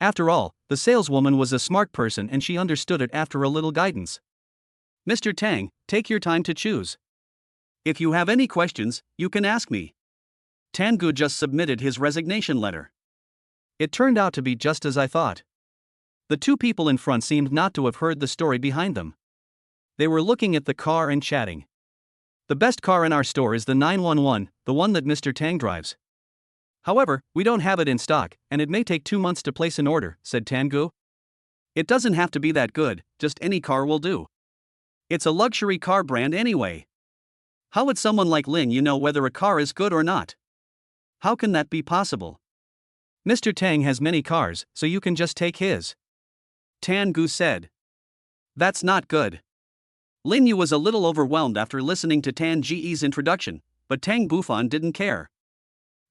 A: After all, the saleswoman was a smart person and she understood it after a little guidance. Mr. Tang, take your time to choose. If you have any questions, you can ask me. Tan Gu just submitted his resignation letter. It turned out to be just as I thought. The two people in front seemed not to have heard the story behind them. They were looking at the car and chatting. The best car in our store is the 911, the one that Mr. Tang drives. However, we don't have it in stock, and it may take 2 months to place an order, said Tan Gu. It doesn't have to be that good, just any car will do. It's a luxury car brand anyway. How would someone like Lin Yu know whether a car is good or not? How can that be possible? Mr. Tang has many cars, so you can just take his. Tan Gu said. That's not good. Lin Yu was a little overwhelmed after listening to Tan Ji's introduction, but Tang Bufan didn't care.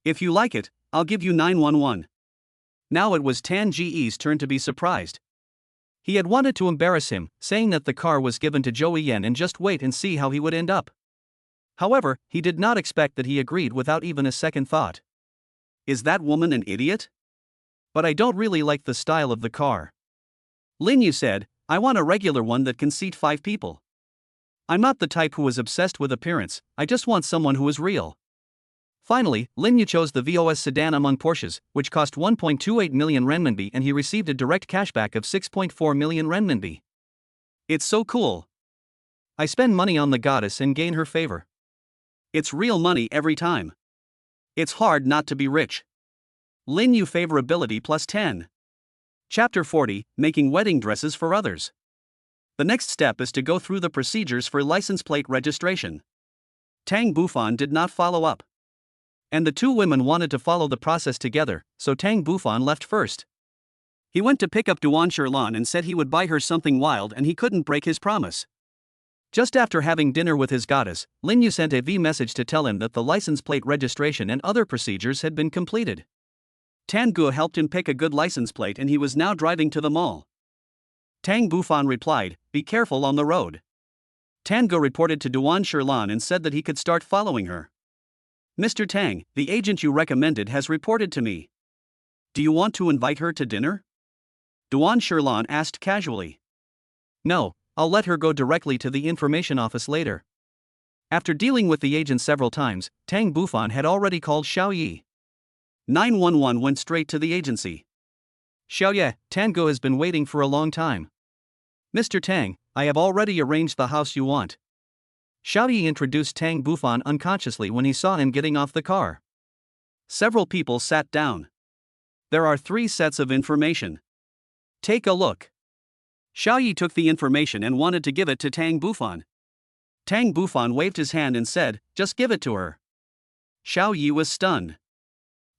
A: If you like it, I'll give you 911. Now it was Tan Ji's turn to be surprised. He had wanted to embarrass him, saying that the car was given to Zhou Yan and just wait and see how he would end up. However, he did not expect that he agreed without even a second thought. Is that woman an idiot? But I don't really like the style of the car. Lin Yu said, I want a regular one that can seat 5 people. I'm not the type who is obsessed with appearance, I just want someone who is real. Finally, Lin Yu chose the VOS sedan among Porsches, which cost 1.28 million renminbi and he received a direct cashback of 6.4 million renminbi. It's so cool. I spend money on the goddess and gain her favor. It's real money every time. It's hard not to be rich. Lin Yu favorability plus 10. Chapter 40, Making Wedding Dresses for Others. The next step is to go through the procedures for license plate registration. Tang Bufan did not follow up. And the two women wanted to follow the process together, so Tang Bufan left first. He went to pick up Duan Shirlan and said he would buy her something wild and he couldn't break his promise. Just after having dinner with his goddess, Lin Yu sent a V message to tell him that the license plate registration and other procedures had been completed. Tan Gu helped him pick a good license plate and he was now driving to the mall. Tang Bufan replied, "Be careful on the road." Tan Gu reported to Duan Shirlan and said that he could start following her. "Mr. Tang, the agent you recommended has reported to me. Do you want to invite her to dinner?" Duan Shirlan asked casually. "No, I'll let her go directly to the information office later." After dealing with the agent several times, Tang Bufan had already called Xiao Yi. 911 went straight to the agency. "Xiao Ye, Tan Gu has been waiting for a long time. Mr. Tang, I have already arranged the house you want." Xiao Yi introduced Tang Bufan unconsciously when he saw him getting off the car. Several people sat down. "There are 3 sets of information. Take a look." Xiao Yi took the information and wanted to give it to Tang Bufan. Tang Bufan waved his hand and said, "Just give it to her." Xiao Yi was stunned.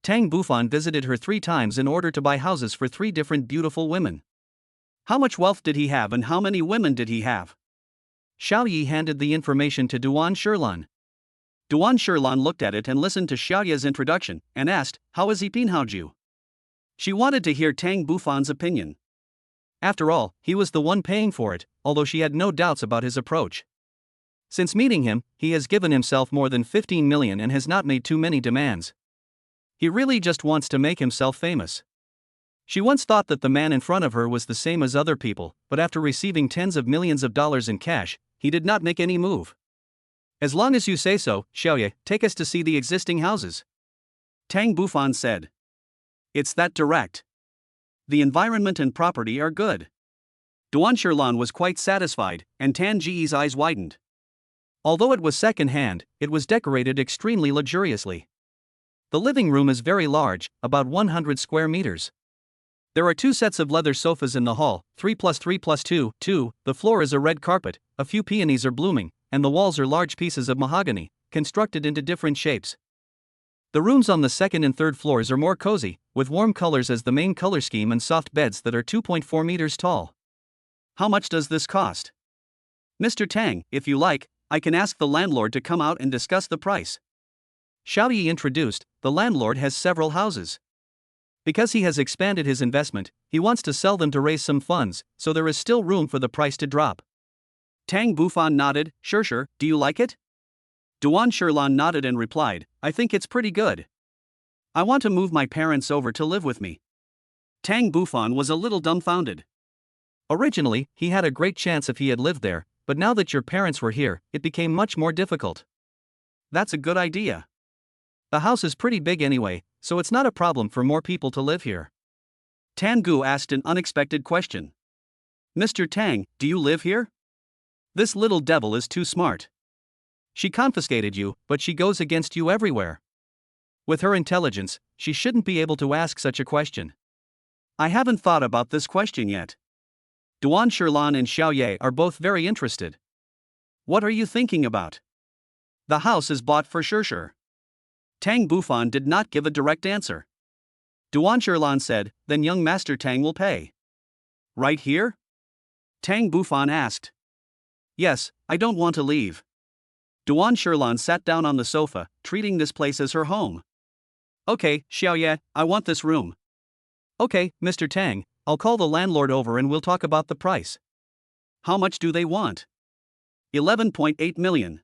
A: Tang Bufan visited her 3 times in order to buy houses for 3 different beautiful women. How much wealth did he have and how many women did he have? Xiao Yi handed the information to Duan Shirlan. Duan Shirlan looked at it and listened to Xiao Ye's introduction, and asked, "How is he Pinhaoju?" She wanted to hear Tang Bufan's opinion. After all, he was the one paying for it, although she had no doubts about his approach. Since meeting him, he has given himself more than 15 million and has not made too many demands. He really just wants to make himself famous. She once thought that the man in front of her was the same as other people, but after receiving tens of millions of dollars in cash, he did not make any move. "As long as you say so, Xiaoye, take us to see the existing houses," Tang Bufan said. "It's that direct. The environment and property are good." Duan Shirlan was quite satisfied, and Tan Ji's eyes widened. Although it was second-hand, it was decorated extremely luxuriously. The living room is very large, about 100 square meters. There are 2 sets of leather sofas in the hall, 3 plus 3 plus 2, 2, the floor is a red carpet, a few peonies are blooming, and the walls are large pieces of mahogany, constructed into different shapes. The rooms on the 2nd and 3rd floors are more cozy, with warm colors as the main color scheme and soft beds that are 2.4 meters tall. "How much does this cost?" "Mr. Tang, if you like, I can ask the landlord to come out and discuss the price." Xiao Yi introduced, the landlord has several houses. Because he has expanded his investment, he wants to sell them to raise some funds, so there is still room for the price to drop. Tang Bufan nodded, sure, do you like it?" Duan Shirlan nodded and replied, "I think it's pretty good. I want to move my parents over to live with me." Tang Bufan was a little dumbfounded. Originally, he had a great chance if he had lived there, but now that your parents were here, it became much more difficult. "That's a good idea. The house is pretty big anyway, so it's not a problem for more people to live here." Tan Gu asked an unexpected question. "Mr. Tang, do you live here? This little devil is too smart. She confiscated you, but she goes against you everywhere. With her intelligence, she shouldn't be able to ask such a question." "I haven't thought about this question yet." Duan Shirlan and Xiao Ye are both very interested. "What are you thinking about?" "The house is bought for sure. Tang Bufan did not give a direct answer. Duan Shirlan said, "Then young Master Tang will pay." "Right here?" Tang Bufan asked. "Yes, I don't want to leave." Duan Shirlan sat down on the sofa, treating this place as her home. "Okay, Xiaoye, I want this room." "Okay, Mr. Tang, I'll call the landlord over and we'll talk about the price." "How much do they want?" 11.8 million.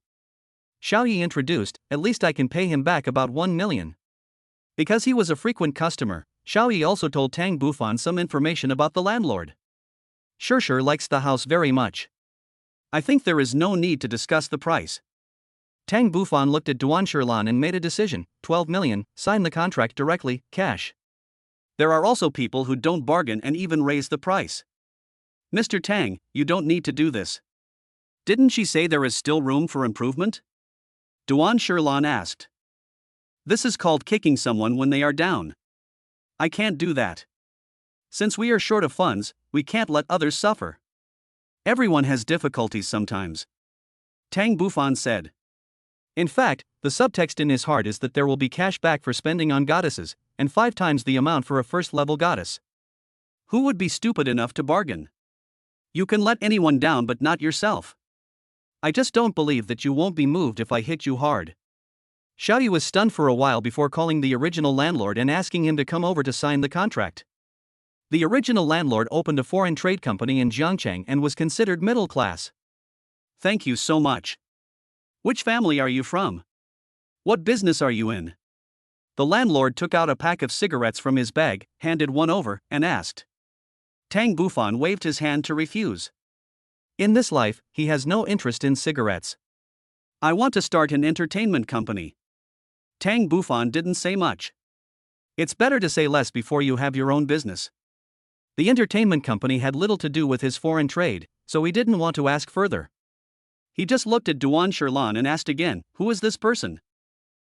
A: Xiao Yi introduced, "At least I can pay him back about 1 million. Because he was a frequent customer, Xiao Yi also told Tang Bufan some information about the landlord. Sure likes the house very much. I think there is no need to discuss the price. Tang Bufan looked at Duan Shirlan and made a decision. 12 million, sign the contract directly, cash. There are also people who don't bargain and even raise the price. Mr. Tang, you don't need to do this. Didn't she say there is still room for improvement? Duan Shirlan asked. This is called kicking someone when they are down. I can't do that. Since we are short of funds, we can't let others suffer. Everyone has difficulties sometimes. Tang Bufan said. In fact, the subtext in his heart is that there will be cash back for spending on goddesses, and 5 times the amount for a first-level goddess. Who would be stupid enough to bargain? You can let anyone down but not yourself. I just don't believe that you won't be moved if I hit you hard. Xiaoyu was stunned for a while before calling the original landlord and asking him to come over to sign the contract. The original landlord opened a foreign trade company in Jiangcheng and was considered middle class. Thank you so much. Which family are you from? What business are you in? The landlord took out a pack of cigarettes from his bag, handed one over, and asked. Tang Bufan waved his hand to refuse. In this life, he has no interest in cigarettes. I want to start an entertainment company. Tang Bufan didn't say much. It's better to say less before you have your own business. The entertainment company had little to do with his foreign trade, so he didn't want to ask further. He just looked at Duan Shirlan and asked again, who is this person?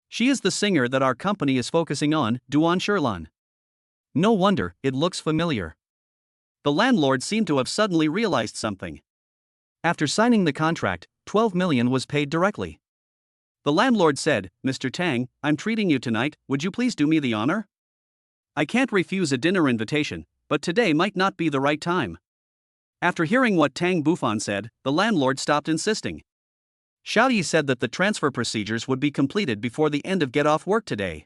A: She is the singer that our company is focusing on, Duan Shirlan. No wonder, it looks familiar. The landlord seemed to have suddenly realized something. After signing the contract, 12 million was paid directly. The landlord said, Mr. Tang, I'm treating you tonight, would you please do me the honor? I can't refuse a dinner invitation, but today might not be the right time. After hearing what Tang Bufan said, the landlord stopped insisting. Xiaoyi said that the transfer procedures would be completed before the end of get-off work today.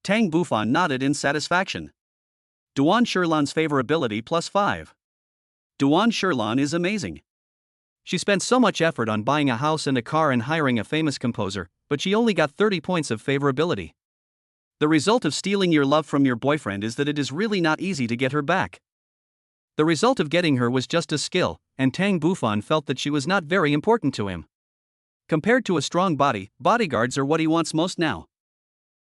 A: Tang Bufan nodded in satisfaction. Duan Shirlan's favorability +5. Duan Shirlan is amazing. She spent so much effort on buying a house and a car and hiring a famous composer, but she only got 30 points of favorability. The result of stealing your love from your boyfriend is that it is really not easy to get her back. The result of getting her was just a skill, and Tang Bufan felt that she was not very important to him. Compared to a strong body, bodyguards are what he wants most now.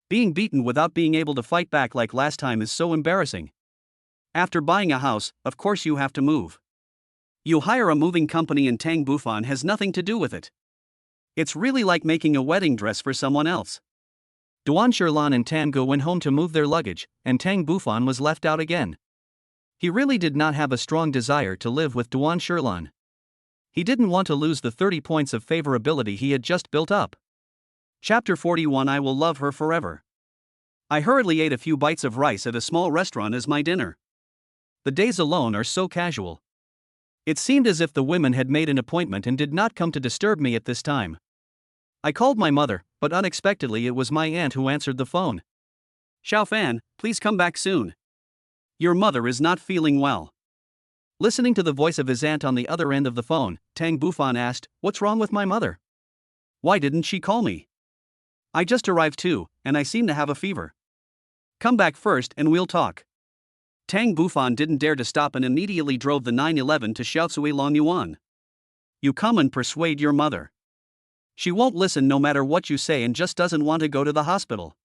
A: Being beaten without being able to fight back like last time is so embarrassing. After buying a house, of course you have to move. You hire a moving company and Tang Bufan has nothing to do with it. It's really like making a wedding dress for someone else. Duan Shirlan and Tan Ge went home to move their luggage, and Tang Bufan was left out again. He really did not have a strong desire to live with Duan Shirlan. He didn't want to lose the 30 points of favorability he had just built up. Chapter 41 I Will Love Her Forever. I hurriedly ate a few bites of rice at a small restaurant as my dinner. The days alone are so casual. It seemed as if the women had made an appointment and did not come to disturb me at this time. I called my mother, but unexpectedly it was my aunt who answered the phone. Xiaofan, please come back soon. Your mother is not feeling well. Listening to the voice of his aunt on the other end of the phone, Tang Bufan asked, what's wrong with my mother? Why didn't she call me? I just arrived too, and I seem to have a fever. Come back first and we'll talk. Tang Bufan didn't dare to stop and immediately drove the 911 to Xiaocui Longyuan. You come and persuade your mother. She won't listen no matter what you say and just doesn't want to go to the hospital.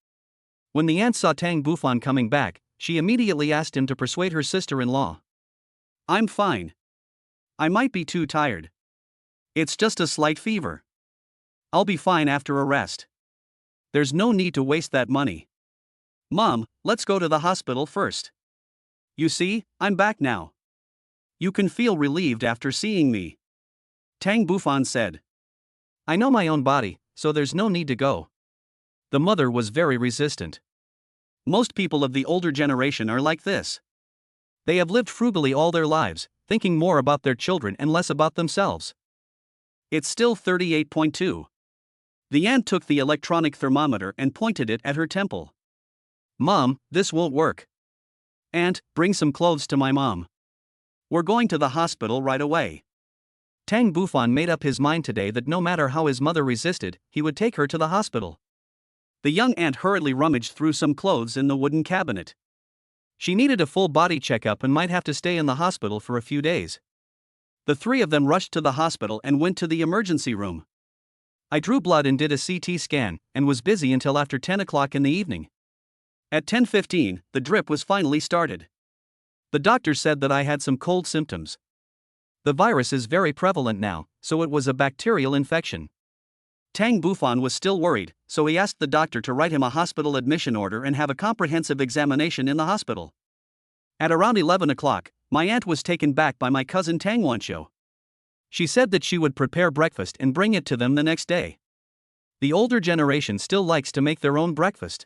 A: When the aunt saw Tang Bufan coming back, she immediately asked him to persuade her sister-in-law. I'm fine. I might be too tired. It's just a slight fever. I'll be fine after a rest. There's no need to waste that money. Mom, let's go to the hospital first. You see, I'm back now. You can feel relieved after seeing me. Tang Bufan said. I know my own body, so there's no need to go. The mother was very resistant. Most people of the older generation are like this. They have lived frugally all their lives, thinking more about their children and less about themselves. It's still 38.2. The aunt took the electronic thermometer and pointed it at her temple. Mom, this won't work. Aunt, bring some clothes to my mom. We're going to the hospital right away. Tang Bufan made up his mind today that no matter how his mother resisted, he would take her to the hospital. The young aunt hurriedly rummaged through some clothes in the wooden cabinet. She needed a full body checkup and might have to stay in the hospital for a few days. The three of them rushed to the hospital and went to the emergency room. I drew blood and did a CT scan, and was busy until after 10 o'clock in the evening. At 10:15, the drip was finally started. The doctor said that I had some cold symptoms. The virus is very prevalent now, so it was a bacterial infection. Tang Bufan was still worried, so he asked the doctor to write him a hospital admission order and have a comprehensive examination in the hospital. At around 11 o'clock, my aunt was taken back by my cousin Tang Wanqiu. She said that she would prepare breakfast and bring it to them the next day. The older generation still likes to make their own breakfast.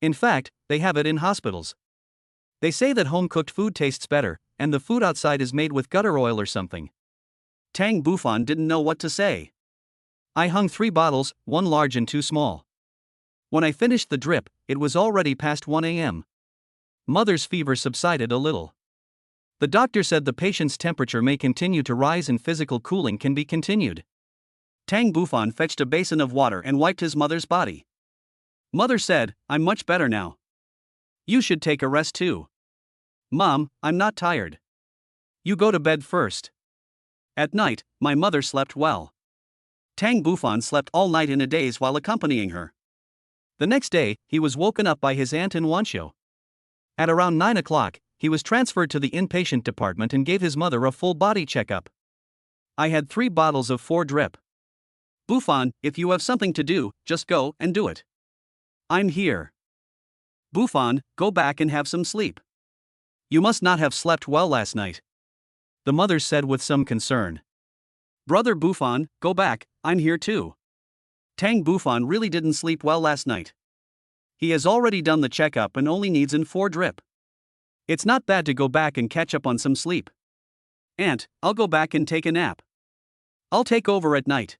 A: In fact, they have it in hospitals. They say that home-cooked food tastes better, and the food outside is made with gutter oil or something. Tang Bufan didn't know what to say. I hung 3 bottles, 1 large and 2 small. When I finished the drip, it was already past 1 a.m. Mother's fever subsided a little. The doctor said the patient's temperature may continue to rise and physical cooling can be continued. Tang Bufan fetched a basin of water and wiped his mother's body. Mother said, "I'm much better now. You should take a rest too." "Mom, I'm not tired. You go to bed first." At night, my mother slept well. Tang Bufan slept all night in a daze while accompanying her. The next day, he was woken up by his aunt in Wanqiu. At around 9 o'clock, he was transferred to the inpatient department and gave his mother a full body checkup. I had 3 bottles of 4 drip. "Bufan, if you have something to do, just go and do it. I'm here." "Bufan, go back and have some sleep. You must not have slept well last night," the mother said with some concern. "Brother Bufan, go back, I'm here too. Tang Bufan really didn't sleep well last night. He has already done the checkup and only needs in 4 drip. It's not bad to go back and catch up on some sleep. Aunt, I'll go back and take a nap. I'll take over at night."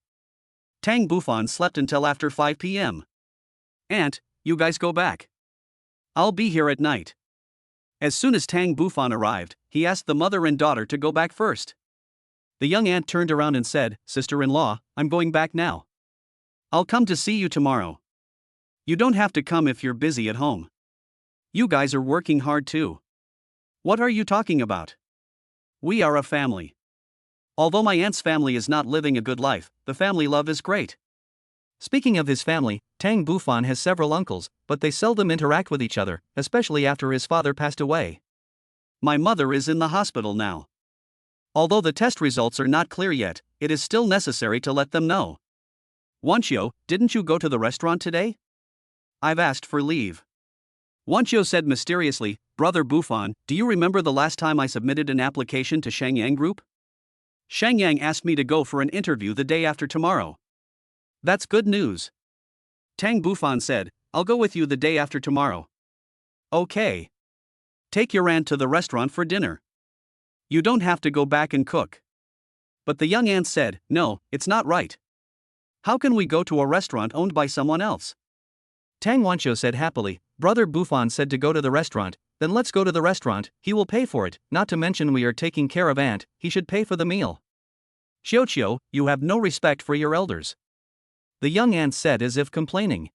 A: Tang Bufan slept until after 5 p.m. "Aunt, you guys go back. I'll be here at night." As soon as Tang Bufan arrived, he asked the mother and daughter to go back first. The young aunt turned around and said, "Sister-in-law, I'm going back now. I'll come to see you tomorrow. You don't have to come if you're busy at home. You guys are working hard too." "What are you talking about? We are a family." Although my aunt's family is not living a good life, the family love is great. Speaking of his family, Tang Bufan has several uncles, but they seldom interact with each other, especially after his father passed away. My mother is in the hospital now. Although the test results are not clear yet, it is still necessary to let them know. "Wanqiu, didn't you go to the restaurant today?" "I've asked for leave." Wanqiu said mysteriously, "Brother Bufan, do you remember the last time I submitted an application to Shangyang Group? Shangyang asked me to go for an interview the day after tomorrow." "That's good news." Tang Bufan said, "I'll go with you the day after tomorrow." "Okay. Take your aunt to the restaurant for dinner. You don't have to go back and cook." But the young aunt said, "No, it's not right. How can we go to a restaurant owned by someone else?" Tang Wanqiu said happily, "Brother Bufan said to go to the restaurant, then let's go to the restaurant, he will pay for it, not to mention we are taking care of aunt, he should pay for the meal." "Xiuqiu, you have no respect for your elders," the young aunt said as if complaining.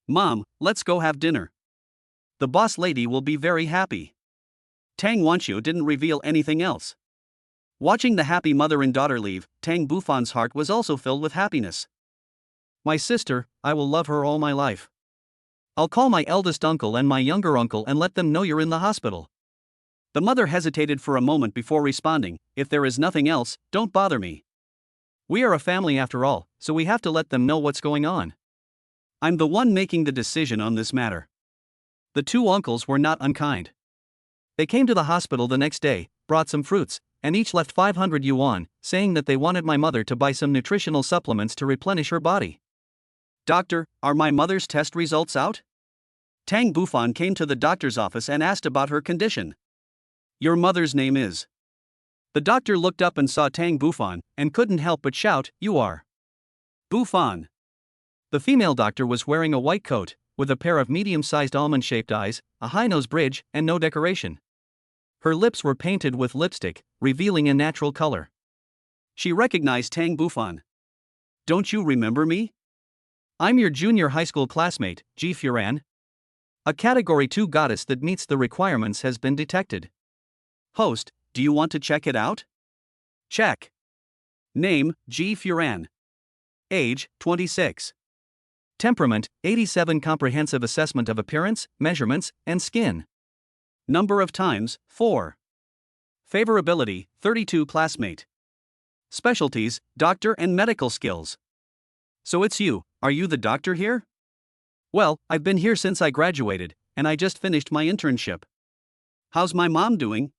A: "Mom, let's go have dinner. The boss lady will be very happy." Tang Wanqiu didn't reveal anything else. Watching the happy mother and daughter leave, Tang Bufan's heart was also filled with happiness. "My sister, I will love her all my life. I'll call my eldest uncle and my younger uncle and let them know you're in the hospital." The mother hesitated for a moment before responding, "If there is nothing else, don't bother me. We are a family after all, so we have to let them know what's going on. I'm the one making the decision on this matter." The 2 uncles were not unkind. They came to the hospital the next day, brought some fruits, and each left 500 yuan, saying that they wanted my mother to buy some nutritional supplements to replenish her body. "Doctor, are my mother's test results out?" Tang Bufan came to the doctor's office and asked about her condition. "Your mother's name is?" The doctor looked up and saw Tang Bufan, and couldn't help but shout, "You are Bufan." The female doctor was wearing a white coat, with a pair of medium-sized almond-shaped eyes, a high nose bridge, and no decoration. Her lips were painted with lipstick, revealing a natural color. She recognized Tang Bufan. "Don't you remember me? I'm your junior high school classmate, Ji Furan. A Category 2 goddess that meets the requirements has been detected. Host, do you want to check it out?" Check. Name, G. Furan. Age, 26. Temperament, 87. Comprehensive assessment of appearance, measurements, and skin. Number of times, 4. Favorability, 32. Classmate. Specialties, doctor and medical skills. So it's you, are you the doctor here? Well, I've been here since I graduated, and I just finished my internship. How's my mom doing?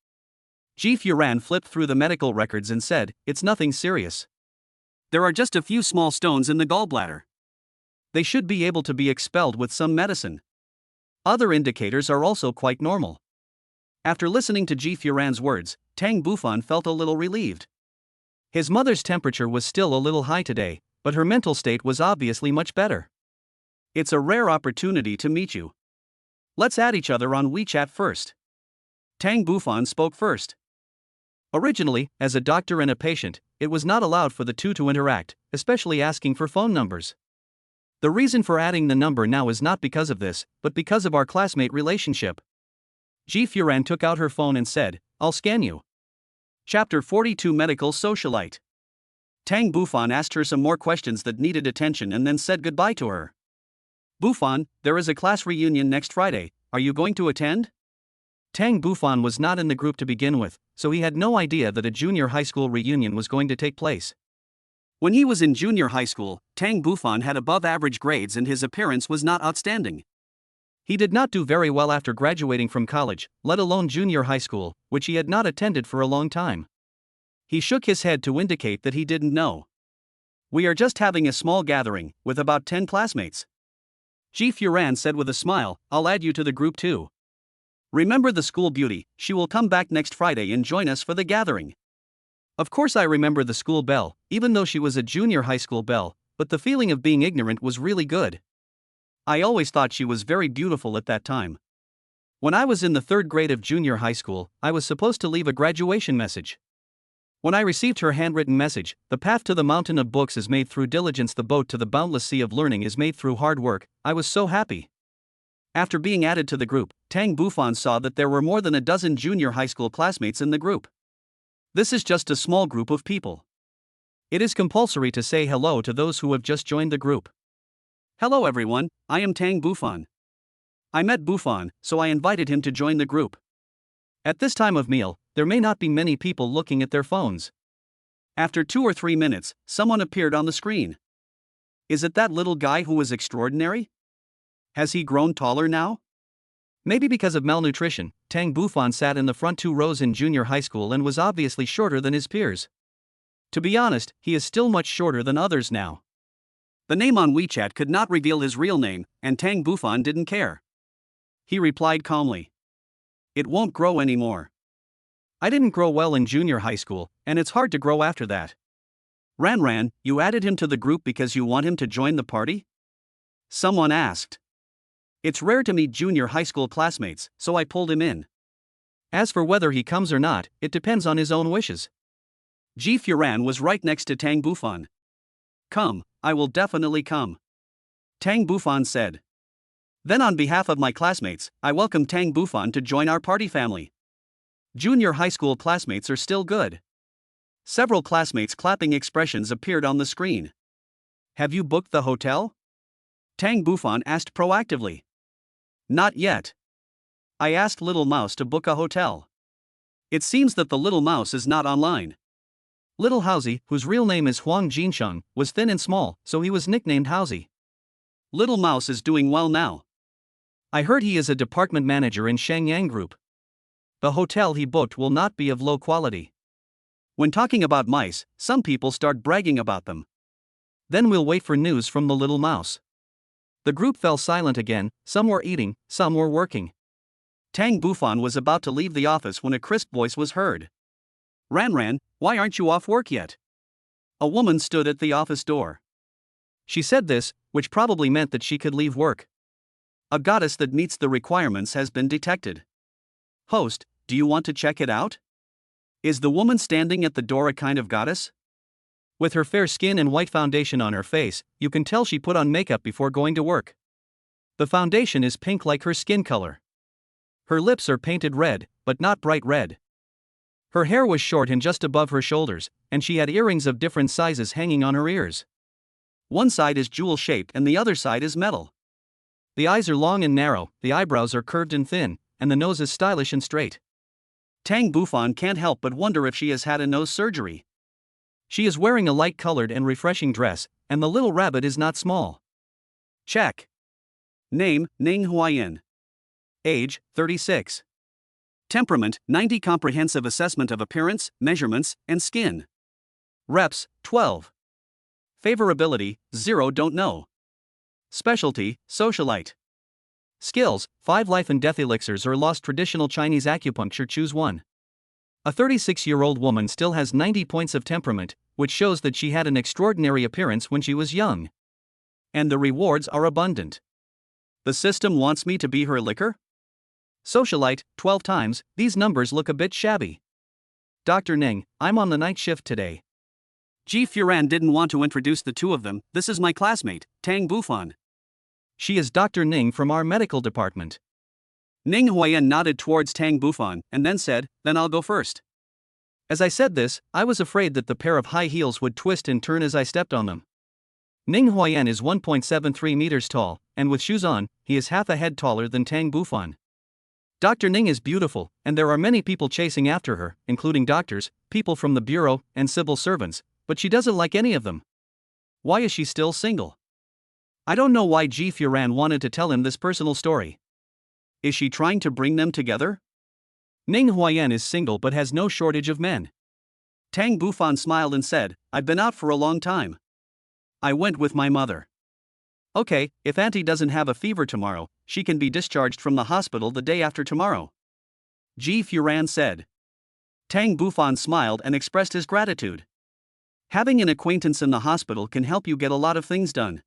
A: G. Furan flipped through the medical records and said, it's nothing serious. There are just a few small stones in the gallbladder. They should be able to be expelled with some medicine. Other indicators are also quite normal. After listening to G. Furan's words, Tang Bufan felt a little relieved. His mother's temperature was still a little high today, but her mental state was obviously much better. It's a rare opportunity to meet you. Let's add each other on WeChat first. Tang Bufan spoke first. Originally, as a doctor and a patient, it was not allowed for the two to interact, especially asking for phone numbers. The reason for adding the number now is not because of this, but because of our classmate relationship. G. Furan took out her phone and said, I'll scan you. Chapter 42. Medical Socialite. Tang Bufan asked her some more questions that needed attention and then said goodbye to her. Bufan, there is a class reunion next Friday, are you going to attend? Tang Bufan was not in the group to begin with, so he had no idea that a junior high school reunion was going to take place. When he was in junior high school, Tang Bufan had above average grades and his appearance was not outstanding. He did not do very well after graduating from college, let alone junior high school, which he had not attended for a long time. He shook his head to indicate that he didn't know. We are just having a small gathering, with about 10 classmates. G. Furan said with a smile, I'll add you to the group too. Remember the school beauty, she will come back next Friday and join us for the gathering. Of course I remember the school belle, even though she was a junior high school belle, but the feeling of being ignorant was really good. I always thought she was very beautiful at that time. When I was in the 3rd grade of junior high school, I was supposed to leave a graduation message. When I received her handwritten message, the path to the mountain of books is made through diligence, the boat to the boundless sea of learning is made through hard work, I was so happy. After being added to the group, Tang Bufan saw that there were more than a dozen junior high school classmates in the group. This is just a small group of people. It is compulsory to say hello to those who have just joined the group. Hello everyone, I am Tang Bufan. I met Bufan, so I invited him to join the group. At this time of meal, there may not be many people looking at their phones. After 2 or 3 minutes, someone appeared on the screen. Is it that little guy who was extraordinary? Has he grown taller now? Maybe because of malnutrition, Tang Bufan sat in the front 2 rows in junior high school and was obviously shorter than his peers. To be honest, he is still much shorter than others now. The name on WeChat could not reveal his real name, and Tang Bufan didn't care. He replied calmly. It won't grow anymore. I didn't grow well in junior high school, and it's hard to grow after that. Ran, you added him to the group because you want him to join the party? Someone asked. It's rare to meet junior high school classmates, so I pulled him in. As for whether he comes or not, it depends on his own wishes. G. Furan was right next to Tang Bufan. Come, I will definitely come. Tang Bufan said. Then on behalf of my classmates, I welcome Tang Bufan to join our party family. Junior high school classmates are still good. Several classmates' clapping expressions appeared on the screen. Have you booked the hotel? Tang Bufan asked proactively. Not yet. I asked Little Mouse to book a hotel. It seems that the Little Mouse is not online. Little Housie, whose real name is Huang Jinsheng, was thin and small, so he was nicknamed Housie. Little Mouse is doing well now. I heard he is a department manager in Shenyang Group. The hotel he booked will not be of low quality. When talking about mice, some people start bragging about them. Then we'll wait for news from the Little Mouse. The group fell silent again, some were eating, some were working. Tang Bufan was about to leave the office when a crisp voice was heard. Ran, why aren't you off work yet? A woman stood at the office door. She said this, which probably meant that she could leave work. A goddess that meets the requirements has been detected. Host, do you want to check it out? Is the woman standing at the door a kind of goddess? With her fair skin and white foundation on her face, you can tell she put on makeup before going to work. The foundation is pink like her skin color. Her lips are painted red, but not bright red. Her hair was short and just above her shoulders, and she had earrings of different sizes hanging on her ears. One side is jewel-shaped and the other side is metal. The eyes are long and narrow, the eyebrows are curved and thin, and the nose is stylish and straight. Tang Bufan can't help but wonder if she has had a nose surgery. She is wearing a light-colored and refreshing dress, and the little rabbit is not small. Check. Name, Ning Huayan. Age, 36. Temperament, 90. Comprehensive assessment of appearance, measurements, and skin. Reps, 12. Favorability, 0. Don't know. Specialty, socialite. Skills, 5 life and death elixirs or lost traditional Chinese acupuncture. Choose 1. A 36-year-old woman still has 90 points of temperament, which shows that she had an extraordinary appearance when she was young. And the rewards are abundant. The system wants me to be her liquor? Socialite, 12 times. These numbers look a bit shabby. Dr. Ning, I'm on the night shift today. Ji Furan didn't want to introduce the two of them. This is my classmate, Tang Bufan. She is Dr. Ning from our medical department. Ning Huayan nodded towards Tang Bufan and then said, then I'll go first. As I said this, I was afraid that the pair of high heels would twist and turn as I stepped on them. Ning Huayan is 1.73 meters tall, and with shoes on, he is half a head taller than Tang Bufan. Dr. Ning is beautiful, and there are many people chasing after her, including doctors, people from the bureau, and civil servants, but she doesn't like any of them. Why is she still single? I don't know why Ji Furan wanted to tell him this personal story. Is she trying to bring them together? Ning Huayan is single but has no shortage of men. Tang Bufan smiled and said, I've been out for a long time. I went with my mother. Okay, if Auntie doesn't have a fever tomorrow, she can be discharged from the hospital the day after tomorrow. Ji Furan said. Tang Bufan smiled and expressed his gratitude. Having an acquaintance in the hospital can help you get a lot of things done.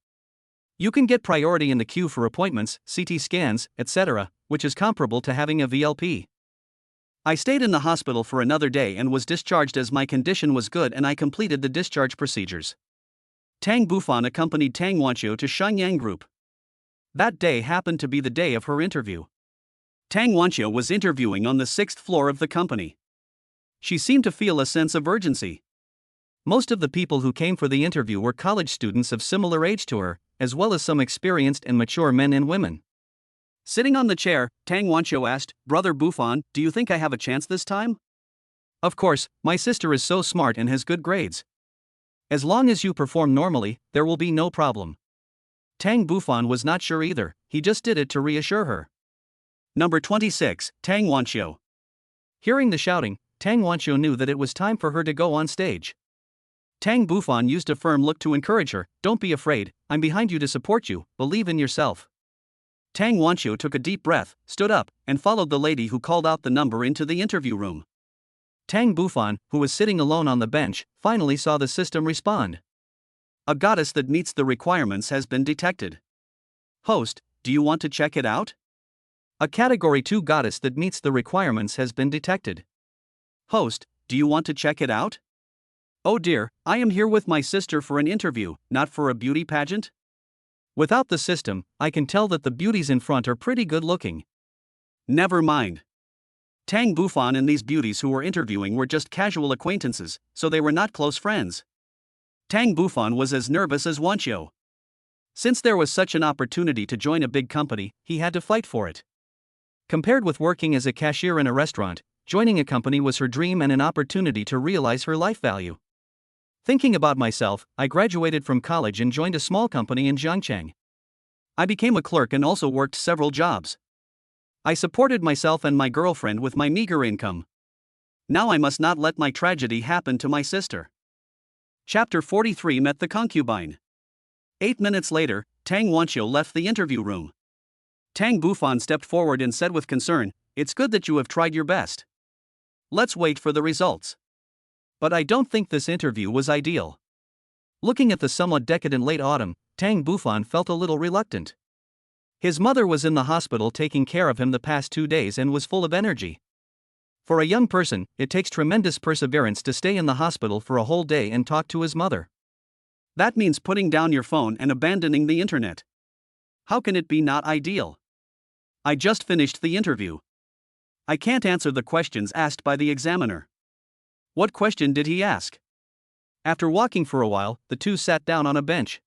A: You can get priority in the queue for appointments, CT scans, etc., which is comparable to having a VLP. I stayed in the hospital for another day and was discharged as my condition was good and I completed the discharge procedures. Tang Bufan accompanied Tang Wanqiu to Shenyang Group. That day happened to be the day of her interview. Tang Wanqiu was interviewing on the 6th floor of the company. She seemed to feel a sense of urgency. Most of the people who came for the interview were college students of similar age to her, as well as some experienced and mature men and women. Sitting on the chair, Tang Wanqiu asked, Brother Bufan, do you think I have a chance this time? Of course, my sister is so smart and has good grades. As long as you perform normally, there will be no problem. Tang Bufan was not sure either, he just did it to reassure her. Number 26, Tang Wanqiu. Hearing the shouting, Tang Wanqiu knew that it was time for her to go on stage. Tang Bufan used a firm look to encourage her, don't be afraid, I'm behind you to support you, believe in yourself. Tang Wanqiu took a deep breath, stood up, and followed the lady who called out the number into the interview room. Tang Bufan, who was sitting alone on the bench, finally saw the system respond. A goddess that meets the requirements has been detected. Host, do you want to check it out? A Category 2 goddess that meets the requirements has been detected. Host, do you want to check it out? Oh dear, I am here with my sister for an interview, not for a beauty pageant. Without the system, I can tell that the beauties in front are pretty good looking. Never mind. Tang Bufan and these beauties who were interviewing were just casual acquaintances, so they were not close friends. Tang Bufan was as nervous as Wanqiu. Since there was such an opportunity to join a big company, he had to fight for it. Compared with working as a cashier in a restaurant, joining a company was her dream and an opportunity to realize her life value. Thinking about myself, I graduated from college and joined a small company in Jiangcheng. I became a clerk and also worked several jobs. I supported myself and my girlfriend with my meager income. Now I must not let my tragedy happen to my sister. Chapter 43 Met the concubine. 8 minutes later, Tang Wanqiu left the interview room. Tang Bufan stepped forward and said with concern, It's good that you have tried your best. Let's wait for the results. But I don't think this interview was ideal. Looking at the somewhat decadent late autumn, Tang Bufan felt a little reluctant. His mother was in the hospital taking care of him the past 2 days and was full of energy. For a young person, it takes tremendous perseverance to stay in the hospital for a whole day and talk to his mother. That means putting down your phone and abandoning the internet. How can it be not ideal? I just finished the interview. I can't answer the questions asked by the examiner. What question did he ask? After walking for a while, the two sat down on a bench.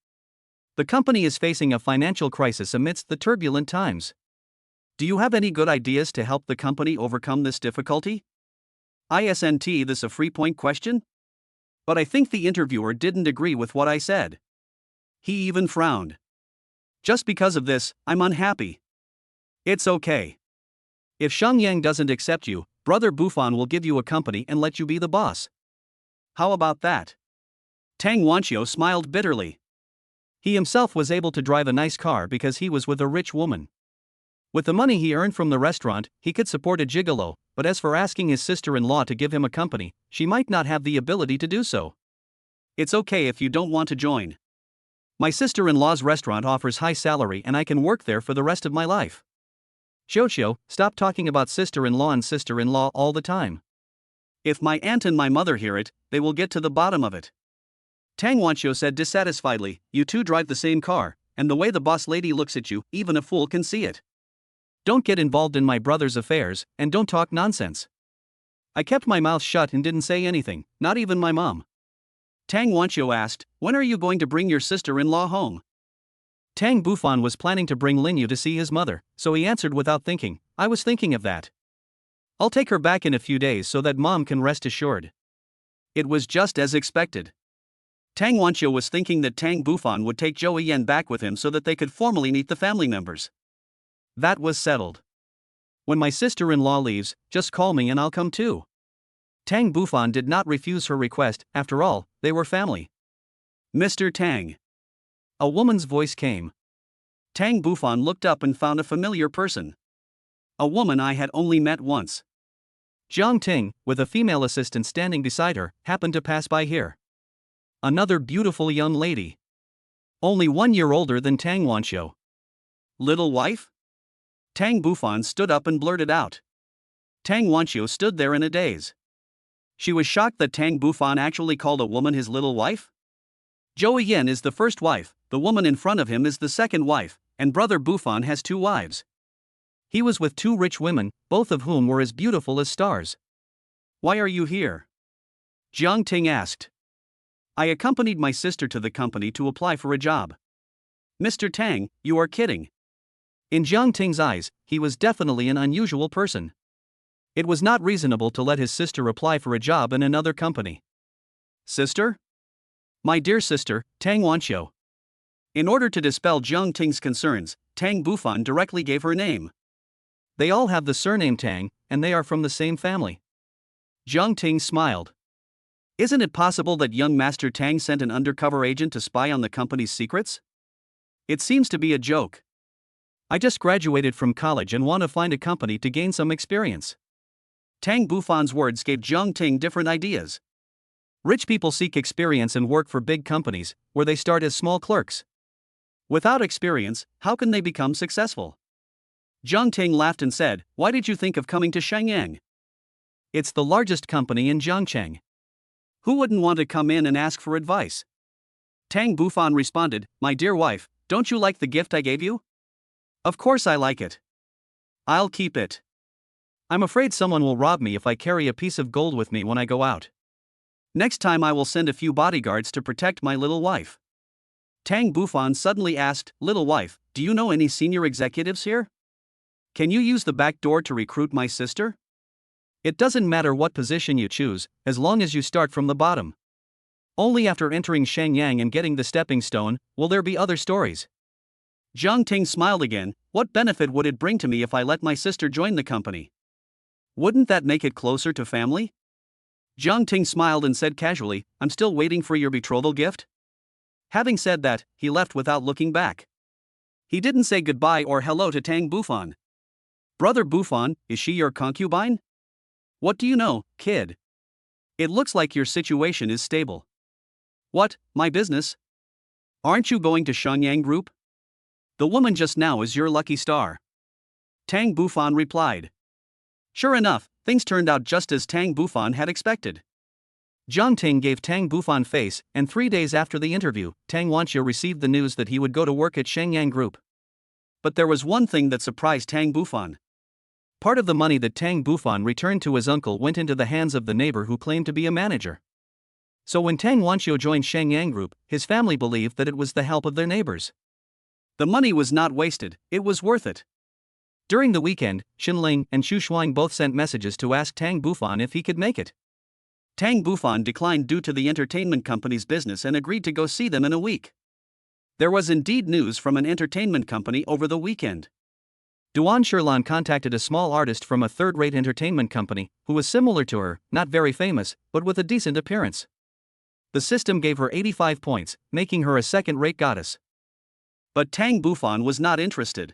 A: The company is facing a financial crisis amidst the turbulent times. Do you have any good ideas to help the company overcome this difficulty? Isn't this a 3-point question? But I think the interviewer didn't agree with what I said. He even frowned. Just because of this, I'm unhappy. It's okay. If Shengyang doesn't accept you, Brother Buffon will give you a company and let you be the boss. How about that? Tang Wanqiu smiled bitterly. He himself was able to drive a nice car because he was with a rich woman. With the money he earned from the restaurant, he could support a gigolo, but as for asking his sister-in-law to give him a company, she might not have the ability to do so. It's okay if you don't want to join. My sister-in-law's restaurant offers high salary and I can work there for the rest of my life. Xiao, stop talking about sister-in-law and sister-in-law all the time. If my aunt and my mother hear it, they will get to the bottom of it. Tang Wanqiu said dissatisfiedly, you two drive the same car, and the way the boss lady looks at you, even a fool can see it. Don't get involved in my brother's affairs, and don't talk nonsense. I kept my mouth shut and didn't say anything, not even my mom. Tang Wanqiu asked, when are you going to bring your sister-in-law home? Tang Buffon was planning to bring Lin Yu to see his mother, so he answered without thinking, I was thinking of that. I'll take her back in a few days so that mom can rest assured. It was just as expected. Tang Wanqiu was thinking that Tang Buffon would take Zhou Yan back with him so that they could formally meet the family members. That was settled. When my sister-in-law leaves, just call me and I'll come too. Tang Buffon did not refuse her request, after all, they were family. Mr. Tang. A woman's voice came. Tang Buffon looked up and found a familiar person. A woman I had only met once. Jiang Ting, with a female assistant standing beside her, happened to pass by here. Another beautiful young lady. Only 1 year older than Tang Wanqiu. Little wife? Tang Buffon stood up and blurted out. Tang Wanqiu stood there in a daze. She was shocked that Tang Buffon actually called a woman his little wife. Zhou Yan is the first wife, the woman in front of him is the second wife, and Brother Buffon has 2 wives. He was with 2 rich women, both of whom were as beautiful as stars. Why are you here? Jiang Ting asked. I accompanied my sister to the company to apply for a job. Mr. Tang, you are kidding. In Jiang Ting's eyes, he was definitely an unusual person. It was not reasonable to let his sister apply for a job in another company. Sister? My dear sister, Tang Wanqiu. In order to dispel Jiang Ting's concerns, Tang Buffon directly gave her name. They all have the surname Tang, and they are from the same family. Jiang Ting smiled. Isn't it possible that young Master Tang sent an undercover agent to spy on the company's secrets? It seems to be a joke. I just graduated from college and want to find a company to gain some experience. Tang Buffon's words gave Jiang Ting different ideas. Rich people seek experience and work for big companies, where they start as small clerks. Without experience, how can they become successful? Jiang Ting laughed and said, why did you think of coming to Shenyang? It's the largest company in Jiangcheng. Who wouldn't want to come in and ask for advice? Tang Buffon responded, my dear wife, don't you like the gift I gave you? Of course I like it. I'll keep it. I'm afraid someone will rob me if I carry a piece of gold with me when I go out. Next time I will send a few bodyguards to protect my little wife. Tang Buffon suddenly asked, little wife, do you know any senior executives here? Can you use the back door to recruit my sister? It doesn't matter what position you choose, as long as you start from the bottom. Only after entering Shenyang and getting the stepping stone, will there be other stories. Jiang Ting smiled again, what benefit would it bring to me if I let my sister join the company? Wouldn't that make it closer to family? Jiang Ting smiled and said casually, I'm still waiting for your betrothal gift. Having said that, he left without looking back. He didn't say goodbye or hello to Tang Buffon. Brother Buffon, is she your concubine? What do you know, kid? It looks like your situation is stable. What, my business? Aren't you going to Shenyang Group? The woman just now is your lucky star. Tang Buffon replied. Sure enough, things turned out just as Tang Buffon had expected. Jiang Ting gave Tang Buffon face, and 3 days after the interview, Tang Wanqiu received the news that he would go to work at Shenyang Group. But there was one thing that surprised Tang Buffon. Part of the money that Tang Bufan returned to his uncle went into the hands of the neighbor who claimed to be a manager. So when Tang Wanxiu joined Shenyang Group, his family believed that it was the help of their neighbors. The money was not wasted, it was worth it. During the weekend, Xinling and Xu Shuang both sent messages to ask Tang Bufan if he could make it. Tang Bufan declined due to the entertainment company's business and agreed to go see them in a week. There was indeed news from an entertainment company over the weekend. Duan Shirlan contacted a small artist from a third-rate entertainment company, who was similar to her, not very famous, but with a decent appearance. The system gave her 85 points, making her a second-rate goddess. But Tang Bufan was not interested.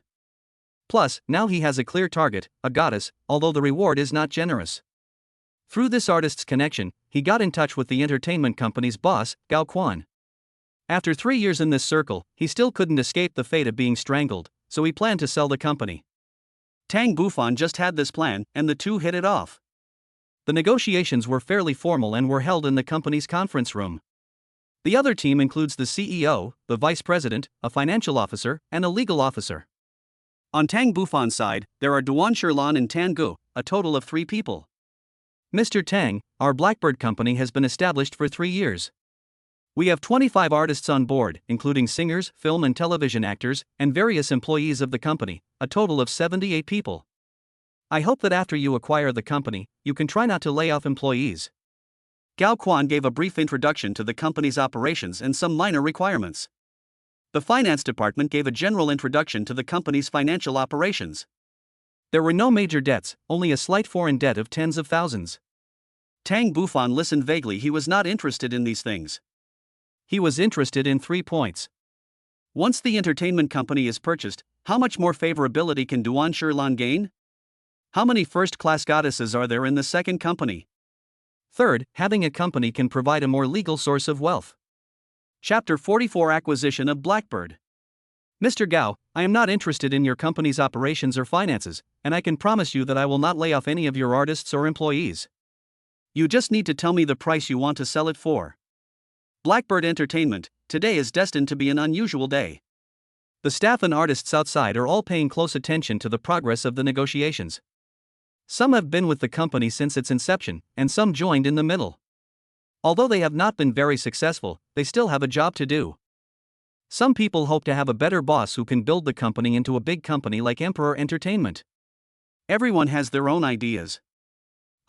A: Plus, now he has a clear target, a goddess, although the reward is not generous. Through this artist's connection, he got in touch with the entertainment company's boss, Gao Quan. After 3 years in this circle, he still couldn't escape the fate of being strangled, so he planned to sell the company. Tang Bufan just had this plan, and the two hit it off. The negotiations were fairly formal and were held in the company's conference room. The other team includes the CEO, the vice president, a financial officer, and a legal officer. On Tang Bufan's side, there are Duan Shirlan and Tan Gu, a total of 3 people. Mr. Tang, our Blackbird company has been established for 3 years. We have 25 artists on board, including singers, film and television actors, and various employees of the company, a total of 78 people. I hope that after you acquire the company, you can try not to lay off employees. Gao Quan gave a brief introduction to the company's operations and some minor requirements. The finance department gave a general introduction to the company's financial operations. There were no major debts, only a slight foreign debt of tens of thousands. Tang Bufan listened vaguely. He was not interested in these things. He was interested in 3 points. Once the entertainment company is purchased, how much more favorability can Duan Shirlan gain? How many first-class goddesses are there in the second company? Third, having a company can provide a more legal source of wealth. Chapter 44 Acquisition of Blackbird. Mr. Gao, I am not interested in your company's operations or finances, and I can promise you that I will not lay off any of your artists or employees. You just need to tell me the price you want to sell it for. Blackbird Entertainment, today is destined to be an unusual day. The staff and artists outside are all paying close attention to the progress of the negotiations. Some have been with the company since its inception, and some joined in the middle. Although they have not been very successful, they still have a job to do. Some people hope to have a better boss who can build the company into a big company like Emperor Entertainment. Everyone has their own ideas.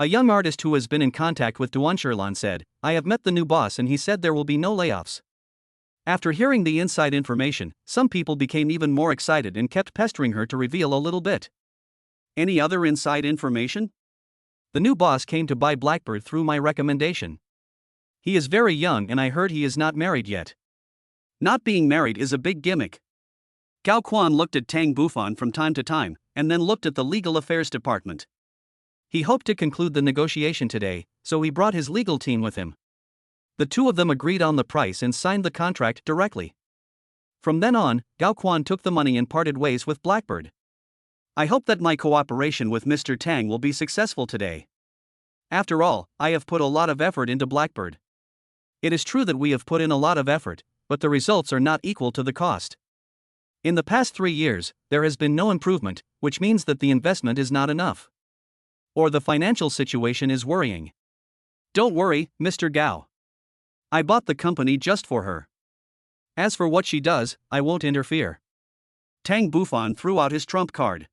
A: A young artist who has been in contact with Duan Shirlan said, I have met the new boss and he said there will be no layoffs. After hearing the inside information, some people became even more excited and kept pestering her to reveal a little bit. Any other inside information? The new boss came to buy Blackbird through my recommendation. He is very young and I heard he is not married yet. Not being married is a big gimmick. Gao Quan looked at Tang Bufan from time to time, and then looked at the legal affairs department. He hoped to conclude the negotiation today, so he brought his legal team with him. The two of them agreed on the price and signed the contract directly. From then on, Gao Quan took the money and parted ways with Blackbird. I hope that my cooperation with Mr. Tang will be successful today. After all, I have put a lot of effort into Blackbird. It is true that we have put in a lot of effort, but the results are not equal to the cost. In the past 3 years, there has been no improvement, which means that the investment is not enough. Or the financial situation is worrying. Don't worry, Mr. Gao. I bought the company just for her. As for what she does, I won't interfere. Tang Bufan threw out his trump card.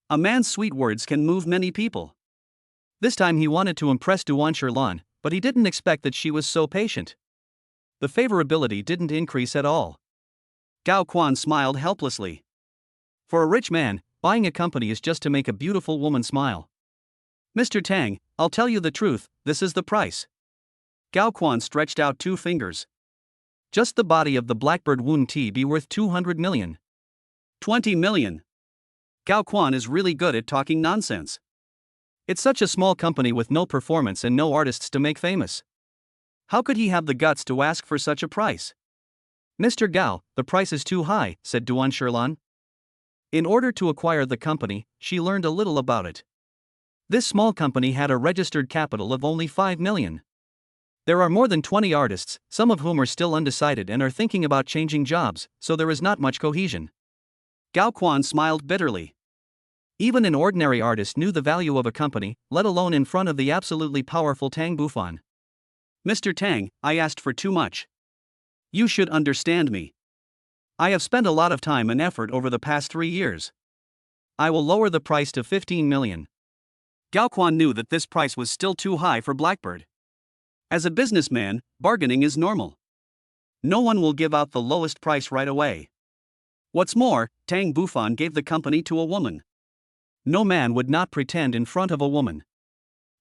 A: A man's sweet words can move many people. This time he wanted to impress Duan Shirlan, but he didn't expect that she was so patient. The favorability didn't increase at all. Gao Quan smiled helplessly. For a rich man, buying a company is just to make a beautiful woman smile. Mr. Tang, I'll tell you the truth, this is the price. Gao Quan stretched out 2 fingers. Just the body of the Blackbird wouldn't be worth 200 million. 20 million. Gao Quan is really good at talking nonsense. It's such a small company with no performance and no artists to make famous. How could he have the guts to ask for such a price? Mr. Gao, the price is too high, said Duan Shirlan. In order to acquire the company, she learned a little about it. This small company had a registered capital of only 5 million. There are more than 20 artists, some of whom are still undecided and are thinking about changing jobs, so there is not much cohesion. Gao Quan smiled bitterly. Even an ordinary artist knew the value of a company, let alone in front of the absolutely powerful Tang Bufan. Mr. Tang, I asked for too much. You should understand me. I have spent a lot of time and effort over the past 3 years. I will lower the price to 15 million. Gao Quan knew that this price was still too high for Blackbird. As a businessman, bargaining is normal. No one will give out the lowest price right away. What's more, Tang Bufan gave the company to a woman. No man would not pretend in front of a woman.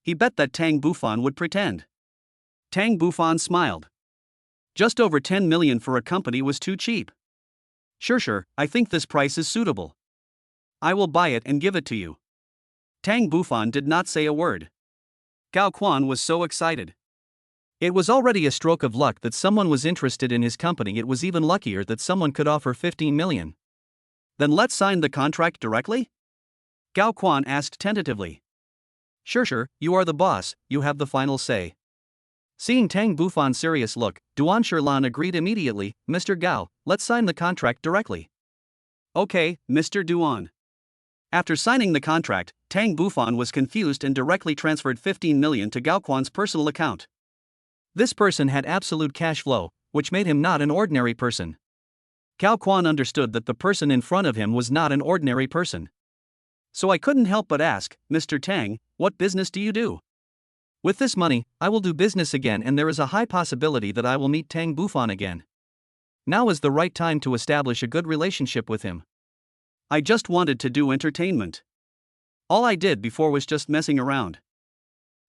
A: He bet that Tang Bufan would pretend. Tang Bufan smiled. Just over 10 million for a company was too cheap. Sure, I think this price is suitable. I will buy it and give it to you. Tang Bufan did not say a word. Gao Quan was so excited. It was already a stroke of luck that someone was interested in his company. It was even luckier that someone could offer 15 million. Then let's sign the contract directly? Gao Quan asked tentatively. Sure, you are the boss, you have the final say. Seeing Tang Bufan's serious look, Duan Shilan agreed immediately. Mr. Gao, let's sign the contract directly. Okay, Mr. Duan. After signing the contract, Tang Bufan was confused and directly transferred 15 million to Gao Quan's personal account. This person had absolute cash flow, which made him not an ordinary person. Gao Quan understood that the person in front of him was not an ordinary person. So I couldn't help but ask, Mr. Tang, what business do you do? With this money, I will do business again, and there is a high possibility that I will meet Tang Bufan again. Now is the right time to establish a good relationship with him. I just wanted to do entertainment. All I did before was just messing around.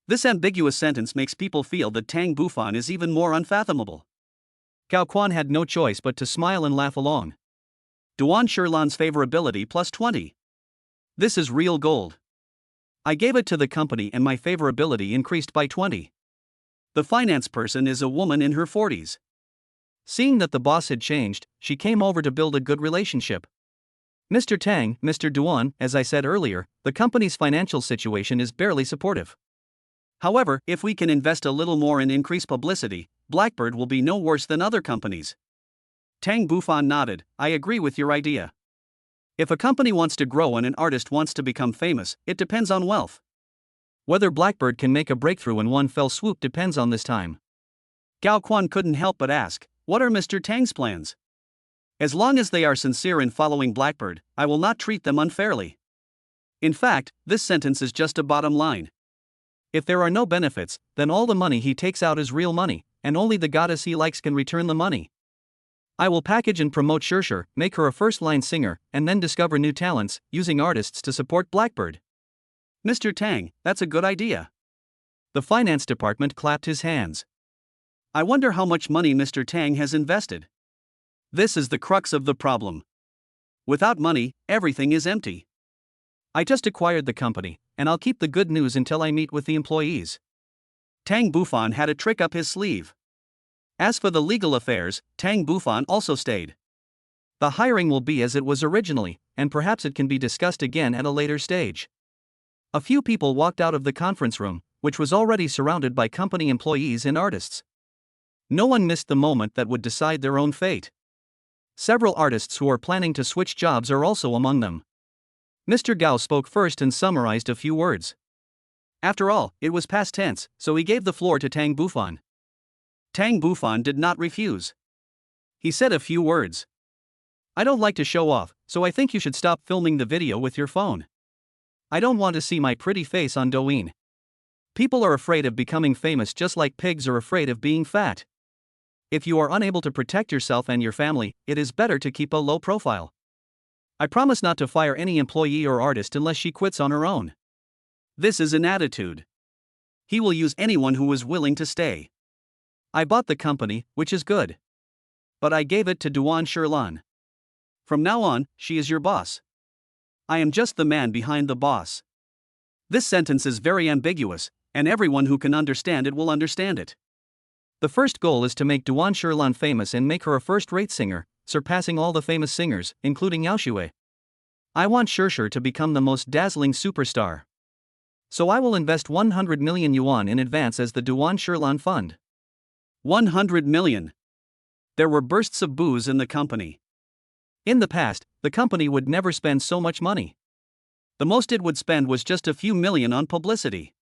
A: This ambiguous sentence makes people feel that Tang Bufan is even more unfathomable. Gao Quan had no choice but to smile and laugh along. Duan Shilan's favorability plus 20. This is real gold. I gave it to the company and my favorability increased by 20. The finance person is a woman in her 40s. Seeing that the boss had changed, she came over to build a good relationship. Mr. Tang, Mr. Duan, as I said earlier, the company's financial situation is barely supportive. However, if we can invest a little more and increase publicity, Blackbird will be no worse than other companies. Tang Bufan nodded. I agree with your idea. If a company wants to grow and an artist wants to become famous, it depends on wealth. Whether Blackbird can make a breakthrough in one fell swoop depends on this time. Gao Quan couldn't help but ask, what are Mr. Tang's plans? As long as they are sincere in following Blackbird, I will not treat them unfairly. In fact, this sentence is just a bottom line. If there are no benefits, then all the money he takes out is real money, and only the goddess he likes can return the money. I will package and promote Sure, make her a first-line singer, and then discover new talents, using artists to support Blackbird. Mr. Tang, that's a good idea. The finance department clapped his hands. I wonder how much money Mr. Tang has invested. This is the crux of the problem. Without money, everything is empty. I just acquired the company, and I'll keep the good news until I meet with the employees. Tang Bufan had a trick up his sleeve. As for the legal affairs, Tang Bufan also stayed. The hiring will be as it was originally, and perhaps it can be discussed again at a later stage. A few people walked out of the conference room, which was already surrounded by company employees and artists. No one missed the moment that would decide their own fate. Several artists who are planning to switch jobs are also among them. Mr. Gao spoke first and summarized a few words. After all, it was past tense, so he gave the floor to Tang Bufan. Tang Bufan did not refuse. He said a few words. I don't like to show off, so I think you should stop filming the video with your phone. I don't want to see my pretty face on Douyin. People are afraid of becoming famous just like pigs are afraid of being fat. If you are unable to protect yourself and your family, it is better to keep a low profile. I promise not to fire any employee or artist unless she quits on her own. This is an attitude. He will use anyone who is willing to stay. I bought the company, which is good. But I gave it to Duan Shilan. From now on, she is your boss. I am just the man behind the boss. This sentence is very ambiguous, and everyone who can understand it will understand it. The first goal is to make Duan Shilan famous and make her a first-rate singer, surpassing all the famous singers, including Yao Shui. I want Sure to become the most dazzling superstar. So I will invest 100 million yuan in advance as the Duan Shilan Fund. 100 million. There were bursts of boos in the company. In the past, the company would never spend so much money. The most it would spend was just a few million on publicity.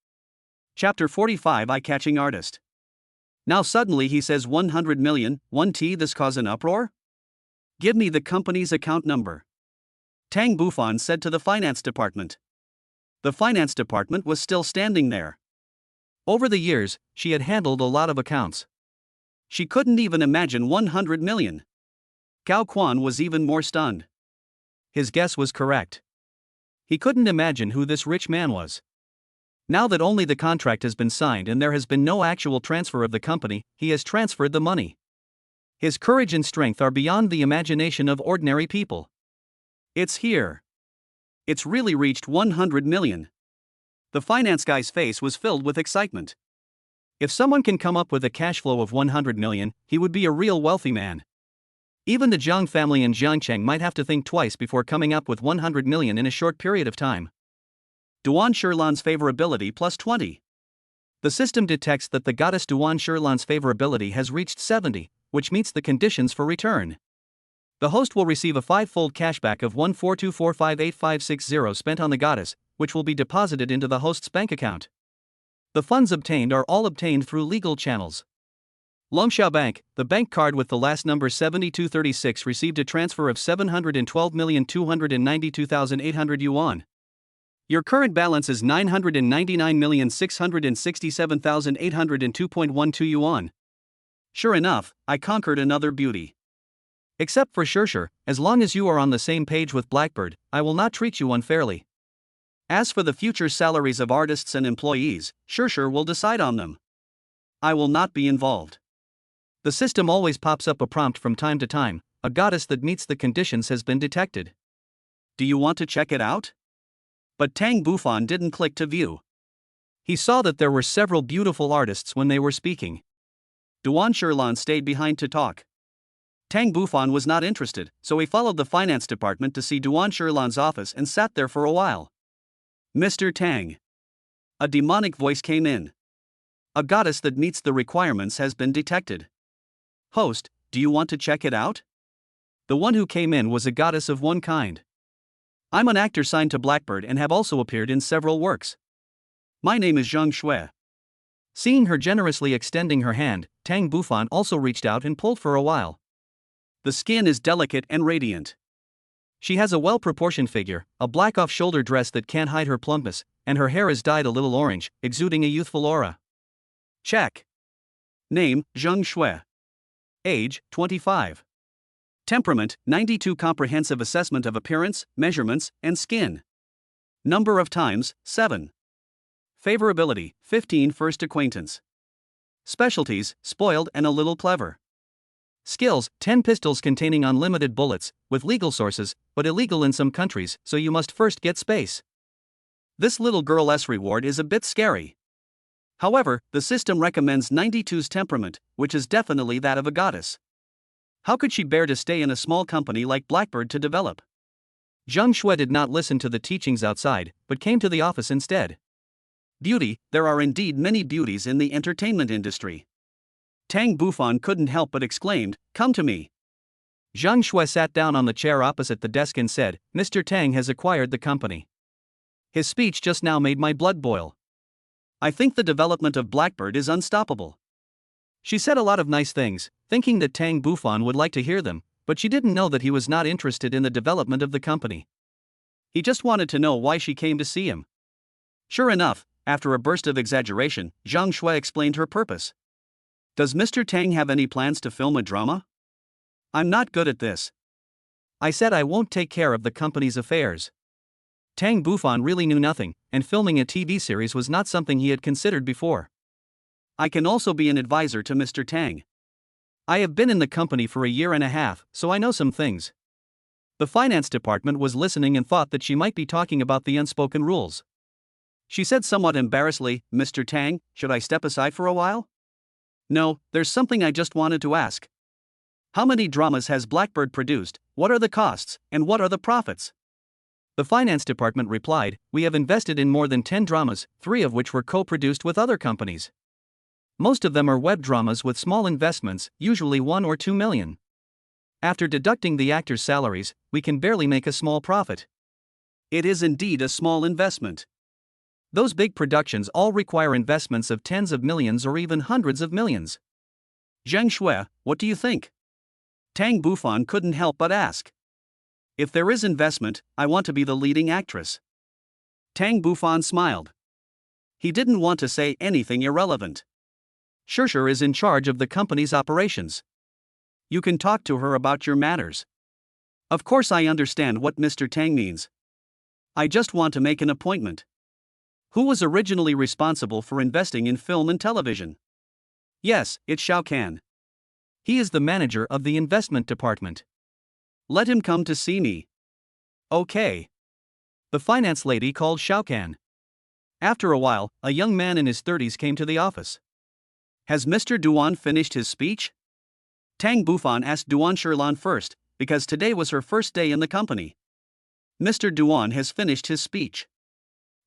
A: Chapter 45 Eye-catching artist. Now suddenly he says 100 million, 1T. This cause an uproar? Give me the company's account number, Tang Bufan said to the finance department. The finance department was still standing there. Over the years, she had handled a lot of accounts. She couldn't even imagine 100 million. Gao Quan was even more stunned. His guess was correct. He couldn't imagine who this rich man was. Now that only the contract has been signed and there has been no actual transfer of the company, he has transferred the money. His courage and strength are beyond the imagination of ordinary people. It's here. It's really reached 100 million. The finance guy's face was filled with excitement. If someone can come up with a cash flow of 100 million, he would be a real wealthy man. Even the Zhang family in Jiangcheng might have to think twice before coming up with 100 million in a short period of time. Duan Shirlan's favorability plus 20. The system detects that the goddess Duan Shirlan's favorability has reached 70, which meets the conditions for return. The host will receive a 5-fold cashback of 142458560 spent on the goddess, which will be deposited into the host's bank account. The funds obtained are all obtained through legal channels. Longxiao Bank, the bank card with the last number 7236, received a transfer of 712,292,800 yuan. Your current balance is 999,667,802.12 yuan. Sure enough, I conquered another beauty. Except for Shirshir, as long as you are on the same page with Blackbird, I will not treat you unfairly. As for the future salaries of artists and employees, Shirshir will decide on them. I will not be involved. The system always pops up a prompt from time to time. A goddess that meets the conditions has been detected. Do you want to check it out? But Tang Bufan didn't click to view. He saw that there were several beautiful artists when they were speaking. Duan Shirlan stayed behind to talk. Tang Bufan was not interested, so he followed the finance department to see Duan Shirlan's office and sat there for a while. Mr. Tang. A demonic voice came in. A goddess that meets the requirements has been detected. Host, do you want to check it out? The one who came in was a goddess of one kind. I'm an actor signed to Blackbird and have also appeared in several works. My name is Zhang Shui. Seeing her generously extending her hand, Tang Bufan also reached out and pulled for a while. The skin is delicate and radiant. She has a well-proportioned figure, a black off-shoulder dress that can't hide her plumpness, and her hair is dyed a little orange, exuding a youthful aura. Check. Name, Zhang Shui. Age, 25. Temperament, 92. Comprehensive assessment of appearance, measurements, and skin. Number of times, 7. Favorability, 15. First acquaintance. Specialties, spoiled and a little clever. Skills, 10 pistols containing unlimited bullets, with legal sources, but illegal in some countries, so you must first get space. This little girl's reward is a bit scary. However, the system recommends 92's temperament, which is definitely that of a goddess. How could she bear to stay in a small company like Blackbird to develop? Zhang Shui did not listen to the teachings outside, but came to the office instead. Beauty, there are indeed many beauties in the entertainment industry. Tang Bufan couldn't help but exclaimed, "Come to me." Zhang Shui sat down on the chair opposite the desk and said, "Mr. Tang has acquired the company." His speech just now made my blood boil. I think the development of Blackbird is unstoppable. She said a lot of nice things, thinking that Tang Bufan would like to hear them, but she didn't know that he was not interested in the development of the company. He just wanted to know why she came to see him. Sure enough, after a burst of exaggeration, Zhang Shui explained her purpose. Does Mr. Tang have any plans to film a drama? I'm not good at this. I said I won't take care of the company's affairs. Tang Bufan really knew nothing, and filming a TV series was not something he had considered before. I can also be an advisor to Mr. Tang. I have been in the company for a year and a half, so I know some things. The finance department was listening and thought that she might be talking about the unspoken rules. She said somewhat embarrassedly, "Mr. Tang, should I step aside for a while?" "No, there's something I just wanted to ask. How many dramas has Blackbird produced, what are the costs, and what are the profits?" The finance department replied, "We have invested in more than 10 dramas, 3 of which were co-produced with other companies. Most of them are web dramas with small investments, usually 1 or 2 million. After deducting the actors' salaries, we can barely make a small profit. It is indeed a small investment. Those big productions all require investments of tens of millions or even hundreds of millions. Zheng Shui, what do you think? Tang Bufan couldn't help but ask. If there is investment, I want to be the leading actress. Tang Bufan smiled. He didn't want to say anything irrelevant. Shishir is in charge of the company's operations. You can talk to her about your matters. Of course, I understand what Mr. Tang means. I just want to make an appointment. Who was originally responsible for investing in film and television? Yes, it's Shao Kan. He is the manager of the investment department. Let him come to see me. Okay. The finance lady called Shao Kan. After a while, a young man in his 30s came to the office. Has Mr. Duan finished his speech? Tang Bufan asked Duan Shirlan first, because today was her first day in the company. Mr. Duan has finished his speech.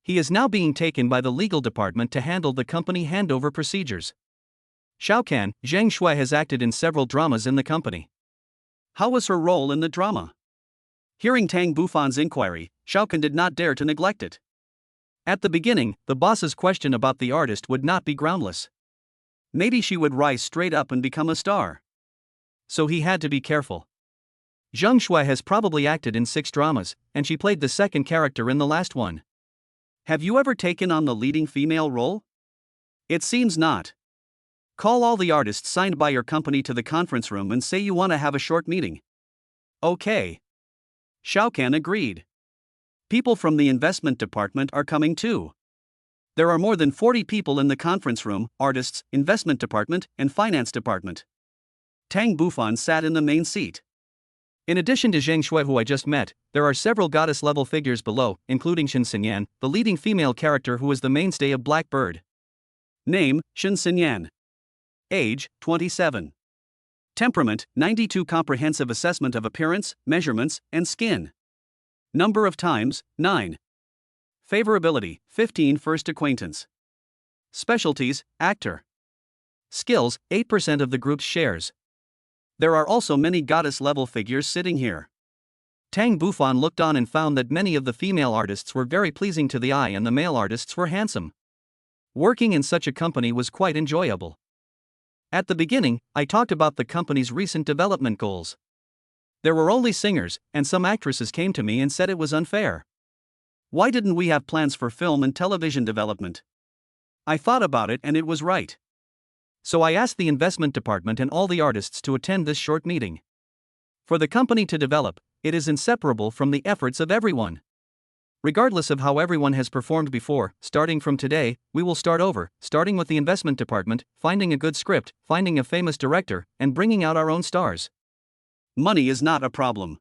A: He is now being taken by the legal department to handle the company handover procedures. Shao Kan, Zheng Shui has acted in several dramas in the company. How was her role in the drama? Hearing Tang Bufan's inquiry, Shao Kan did not dare to neglect it. At the beginning, the boss's question about the artist would not be groundless. Maybe she would rise straight up and become a star. So he had to be careful. Zheng Shui has probably acted in 6 dramas, and she played the second character in the last one. Have you ever taken on the leading female role? It seems not. Call all the artists signed by your company to the conference room and say you want to have a short meeting. Okay. Shao Kan agreed. People from the investment department are coming too. There are more than 40 people in the conference room: artists, investment department, and finance department. Tang Bufan sat in the main seat. In addition to Zheng Shui, who I just met, there are several goddess-level figures below, including Shen Xinyan, the leading female character who is the mainstay of Blackbird. Name: Shen Xinyan. Age: 27. Temperament: 92. Comprehensive assessment of appearance, measurements, and skin. Number of times: 9. Favorability: 15. First acquaintance. Specialties: actor. Skills: 8% of the group's shares. There are also many goddess-level figures sitting here. Tang Bufan looked on and found that many of the female artists were very pleasing to the eye and the male artists were handsome. Working in such a company was quite enjoyable. At the beginning, I talked about the company's recent development goals. There were only singers, and some actresses came to me and said it was unfair. Why didn't we have plans for film and television development? I thought about it and it was right. So I asked the investment department and all the artists to attend this short meeting. For the company to develop, it is inseparable from the efforts of everyone. Regardless of how everyone has performed before, starting from today, we will start over, starting with the investment department, finding a good script, finding a famous director, and bringing out our own stars. Money is not a problem.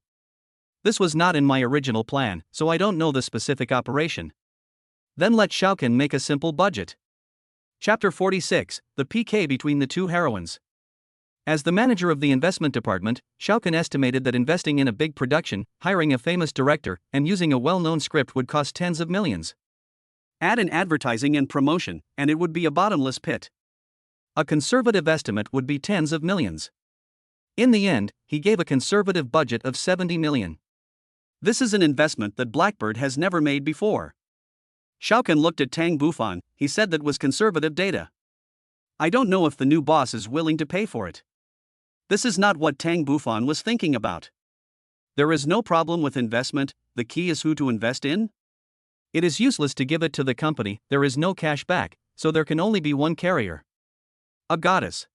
A: This was not in my original plan, so I don't know the specific operation. Then let Shao Kan make a simple budget. Chapter 46, The PK between the two heroines. As the manager of the investment department, Shao Kan estimated that investing in a big production, hiring a famous director, and using a well-known script would cost tens of millions. Add in advertising and promotion, and it would be a bottomless pit. A conservative estimate would be tens of millions. In the end, he gave a conservative budget of 70 million. This is an investment that Blackbird has never made before. Shao Kan looked at Tang Bufan. He said that was conservative data. I don't know if the new boss is willing to pay for it. This is not what Tang Bufan was thinking about. There is no problem with investment, the key is who to invest in. It is useless to give it to the company, there is no cash back, so there can only be one carrier. A goddess.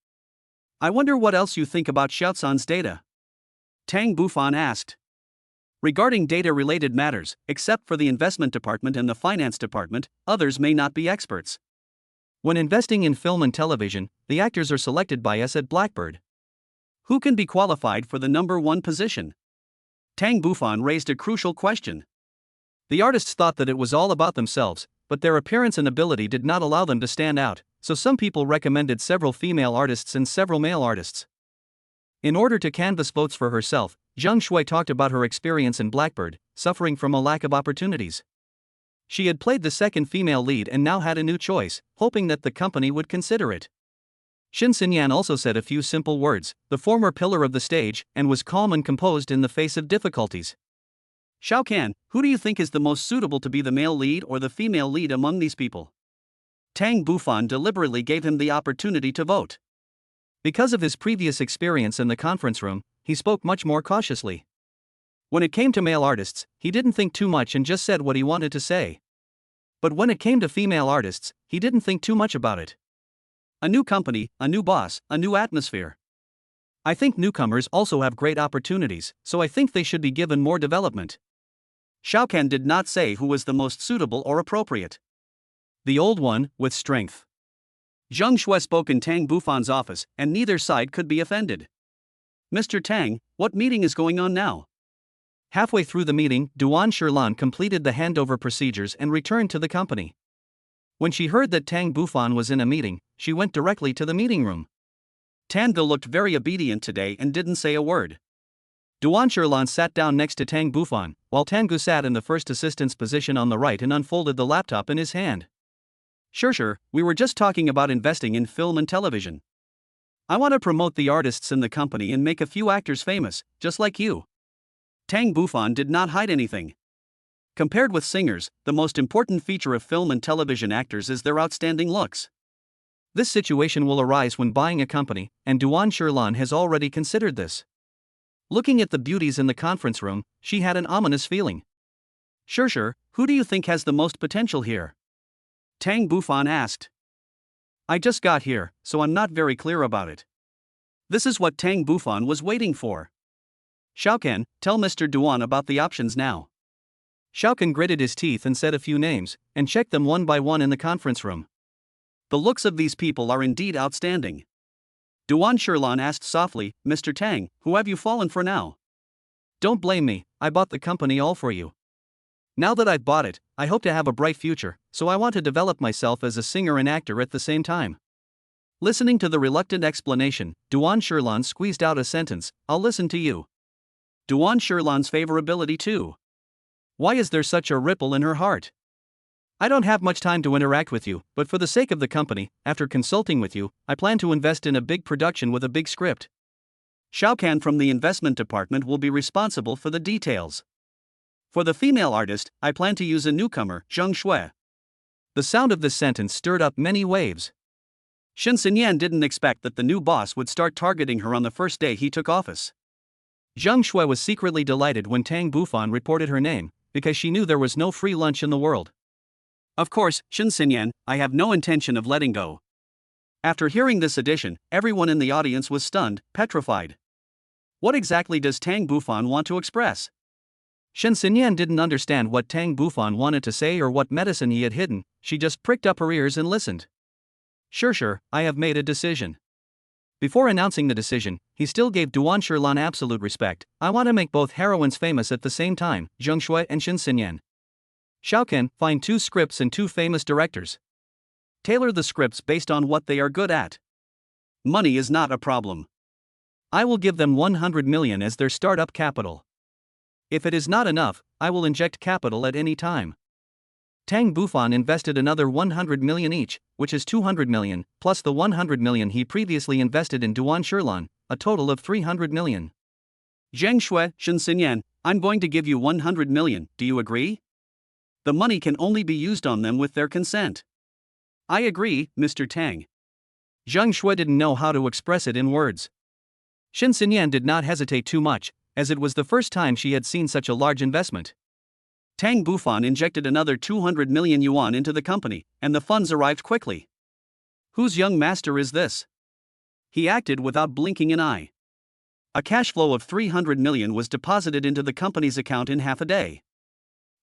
A: I wonder what else you think about Xiaozan's data? Tang Bufan asked. Regarding data-related matters, except for the investment department and the finance department, others may not be experts. When investing in film and television, the actors are selected by us at Blackbird. Who can be qualified for the number 1 position? Tang Bufan raised a crucial question. The artists thought that it was all about themselves, but their appearance and ability did not allow them to stand out, so some people recommended several female artists and several male artists. In order to canvass votes for herself, Zheng Shui talked about her experience in Blackbird, suffering from a lack of opportunities. She had played the second female lead and now had a new choice, hoping that the company would consider it. Shen Xinyan also said a few simple words, the former pillar of the stage, and was calm and composed in the face of difficulties. Shao Kan, who do you think is the most suitable to be the male lead or the female lead among these people? Tang Bufan deliberately gave him the opportunity to vote. Because of his previous experience in the conference room, he spoke much more cautiously. When it came to male artists, he didn't think too much and just said what he wanted to say. But when it came to female artists, he didn't think too much about it. A new company, a new boss, a new atmosphere. I think newcomers also have great opportunities, so I think they should be given more development. Shao Kan did not say who was the most suitable or appropriate. The old one, with strength. Zheng Shui spoke in Tang Bufan's office, and neither side could be offended. Mr. Tang, what meeting is going on now? Halfway through the meeting, Duan Shirlan completed the handover procedures and returned to the company. When she heard that Tang Bufan was in a meeting, she went directly to the meeting room. Tanga looked very obedient today and didn't say a word. Duan Shirlan sat down next to Tang Bufan, while Tangu sat in the first assistant's position on the right and unfolded the laptop in his hand. Sure, we were just talking about investing in film and television. I want to promote the artists in the company and make a few actors famous, just like you. Tang Bufan did not hide anything. Compared with singers, the most important feature of film and television actors is their outstanding looks. This situation will arise when buying a company, and Duan Shirlan has already considered this. Looking at the beauties in the conference room, she had an ominous feeling. Sure, who do you think has the most potential here? Tang Bufan asked. I just got here, so I'm not very clear about it. This is what Tang Bufan was waiting for. Shao Kan, tell Mr. Duan about the options now. Shao Kan gritted his teeth and said a few names, and checked them one by one in the conference room. The looks of these people are indeed outstanding. Duan Shirlan asked softly, Mr. Tang, who have you fallen for now? Don't blame me, I bought the company all for you. Now that I've bought it, I hope to have a bright future, so I want to develop myself as a singer and actor at the same time. Listening to the reluctant explanation, Duan Shirlan squeezed out a sentence, I'll listen to you. Duan Shirlan's favorability too. Why is there such a ripple in her heart? I don't have much time to interact with you, but for the sake of the company, after consulting with you, I plan to invest in a big production with a big script. Shao Kan from the investment department will be responsible for the details. For the female artist, I plan to use a newcomer, Zheng Shui. The sound of this sentence stirred up many waves. Shen Xinyan didn't expect that the new boss would start targeting her on the first day he took office. Zheng Shui was secretly delighted when Tang Bufan reported her name, because she knew there was no free lunch in the world. Of course, Shen Xinyan, I have no intention of letting go. After hearing this addition, everyone in the audience was stunned, petrified. What exactly does Tang Bufan want to express? Shen Xinyan didn't understand what Tang Bufan wanted to say or what medicine he had hidden, she just pricked up her ears and listened. Sure, I have made a decision. Before announcing the decision, he still gave Duan Shirlan absolute respect. I want to make both heroines famous at the same time, Zheng Shui and Shen Xinyan. Shao Kan, find 2 scripts and 2 famous directors. Tailor the scripts based on what they are good at. Money is not a problem. I will give them 100 million as their startup capital. If it is not enough, I will inject capital at any time. Tang Bufan invested another 100 million each, which is 200 million, plus the 100 million he previously invested in Duan Shirlan, a total of 300 million. Zheng Shui, Shen Xinyan, I'm going to give you 100 million, do you agree? The money can only be used on them with their consent. I agree, Mr. Tang. Zheng Shui didn't know how to express it in words. Shen Xinyan did not hesitate too much, as it was the first time she had seen such a large investment. Tang Bufan injected another 200 million yuan into the company, and the funds arrived quickly. Whose young master is this? He acted without blinking an eye. A cash flow of 300 million was deposited into the company's account in half a day.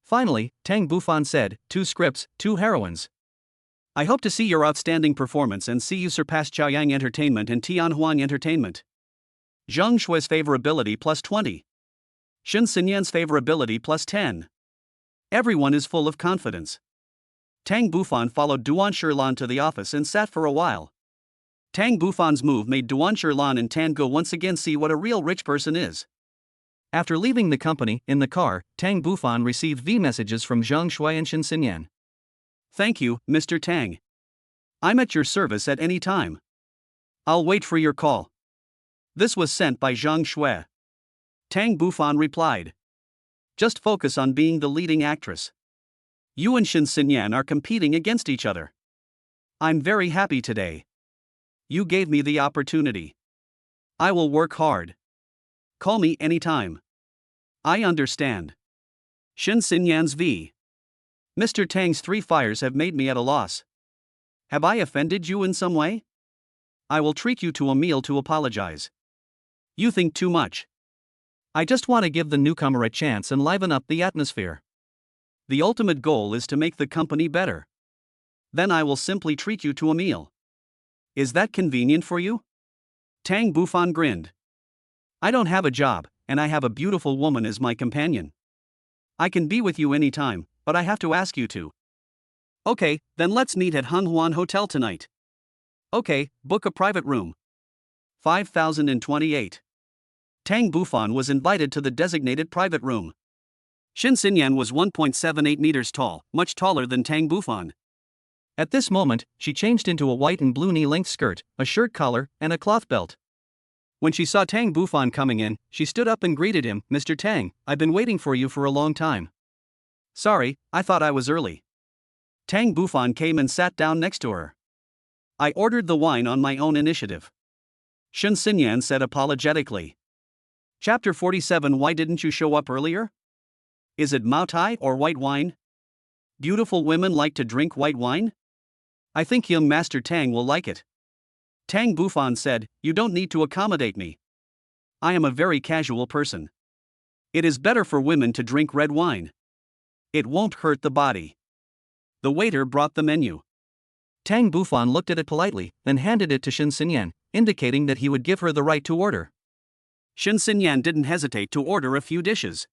A: Finally, Tang Bufan said, 2 scripts, 2 heroines. I hope to see your outstanding performance and see you surpass Chaoyang Entertainment and Tianhuang Entertainment. Zheng Shui's favorability plus 20. Shen Xinyan's favorability plus 10. Everyone is full of confidence. Tang Bufan followed Duan Shirlan to the office and sat for a while. Tang Bufan's move made Duan Shirlan and Tango once again see what a real rich person is. After leaving the company, in the car, Tang Bufan received V messages from Zheng Shui and Shen Xinyan. Thank you, Mr. Tang. I'm at your service at any time. I'll wait for your call. This was sent by Zheng Shui. Tang Bufan replied. Just focus on being the leading actress. You and Shin Sinyan are competing against each other. I'm very happy today. You gave me the opportunity. I will work hard. Call me anytime. I understand. Shin Sinyan's v. Mr. Tang's 3 fires have made me at a loss. Have I offended you in some way? I will treat you to a meal to apologize. You think too much. I just want to give the newcomer a chance and liven up the atmosphere. The ultimate goal is to make the company better. Then I will simply treat you to a meal. Is that convenient for you? Tang Bufan grinned. I don't have a job, and I have a beautiful woman as my companion. I can be with you anytime, but I have to ask you to. Okay, then let's meet at Hunghuan Hotel tonight. Okay, book a private room. 5028. Tang Bufan was invited to the designated private room. Shin Sinyan was 1.78 meters tall, much taller than Tang Bufan. At this moment, she changed into a white and blue knee-length skirt, a shirt collar, and a cloth belt. When she saw Tang Bufan coming in, she stood up and greeted him. Mr. Tang, I've been waiting for you for a long time. Sorry, I thought I was early. Tang Bufan came and sat down next to her. I ordered the wine on my own initiative. Shin Sinyan said apologetically. Chapter 47. Why didn't you show up earlier? Is it Mao Tai or white wine? Beautiful women like to drink white wine? I think young Master Tang will like it. Tang Bufan said, you don't need to accommodate me. I am a very casual person. It is better for women to drink red wine. It won't hurt the body. The waiter brought the menu. Tang Bufan looked at it politely, then handed it to Shin Sinyan, indicating that he would give her the right to order. Shin Sinyan didn't hesitate to order a few dishes.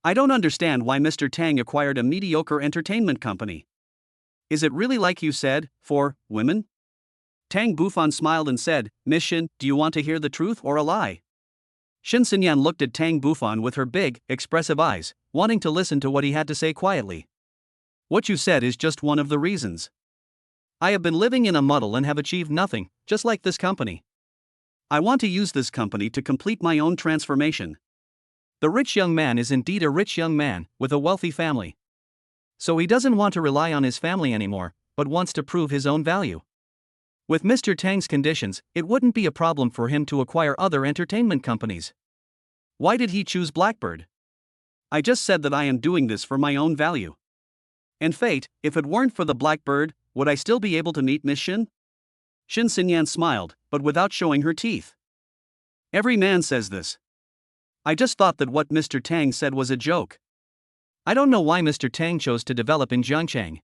A: I don't understand why Mr. Tang acquired a mediocre entertainment company. Is it really like you said, for women? Tang Bufan smiled and said, Miss Shin, do you want to hear the truth or a lie? Shin Sinyan looked at Tang Bufan with her big, expressive eyes, wanting to listen to what he had to say quietly. What you said is just one of the reasons. I have been living in a muddle and have achieved nothing, just like this company. I want to use this company to complete my own transformation. The rich young man is indeed a rich young man, with a wealthy family. So he doesn't want to rely on his family anymore, but wants to prove his own value. With Mr. Tang's conditions, it wouldn't be a problem for him to acquire other entertainment companies. Why did he choose Blackbird? I just said that I am doing this for my own value. And fate, if it weren't for the Blackbird, would I still be able to meet Miss Shin? Shin Sinyan smiled, but without showing her teeth. Every man says this. I just thought that what Mr. Tang said was a joke. I don't know why Mr. Tang chose to develop in Jiangcheng.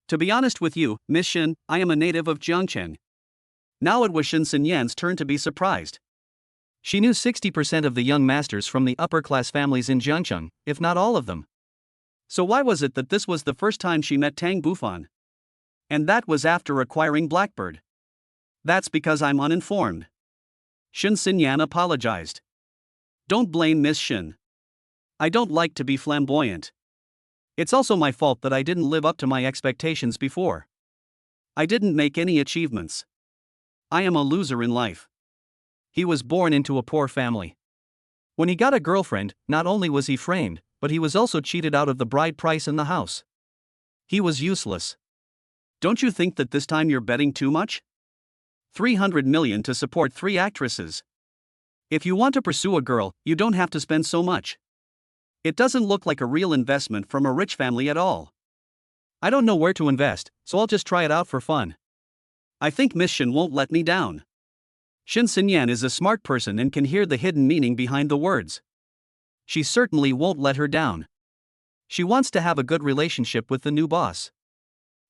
A: To be honest with you, Miss Shin, I am a native of Jiangcheng. Now it was Shin Sinyan's turn to be surprised. She knew 60% of the young masters from the upper-class families in Jiangcheng, if not all of them. So why was it that this was the first time she met Tang Bufan? And that was after acquiring Blackbird. That's because I'm uninformed. Shin Sinyan apologized. Don't blame Miss Shin. I don't like to be flamboyant. It's also my fault that I didn't live up to my expectations before. I didn't make any achievements. I am a loser in life. He was born into a poor family. When he got a girlfriend, not only was he framed, but he was also cheated out of the bride price and the house. He was useless. Don't you think that this time you're betting too much? 300 million to support 3 actresses. If you want to pursue a girl, you don't have to spend so much. It doesn't look like a real investment from a rich family at all. I don't know where to invest, so I'll just try it out for fun. I think Miss Shin won't let me down. Shin Sinyan is a smart person and can hear the hidden meaning behind the words. She certainly won't let her down. She wants to have a good relationship with the new boss.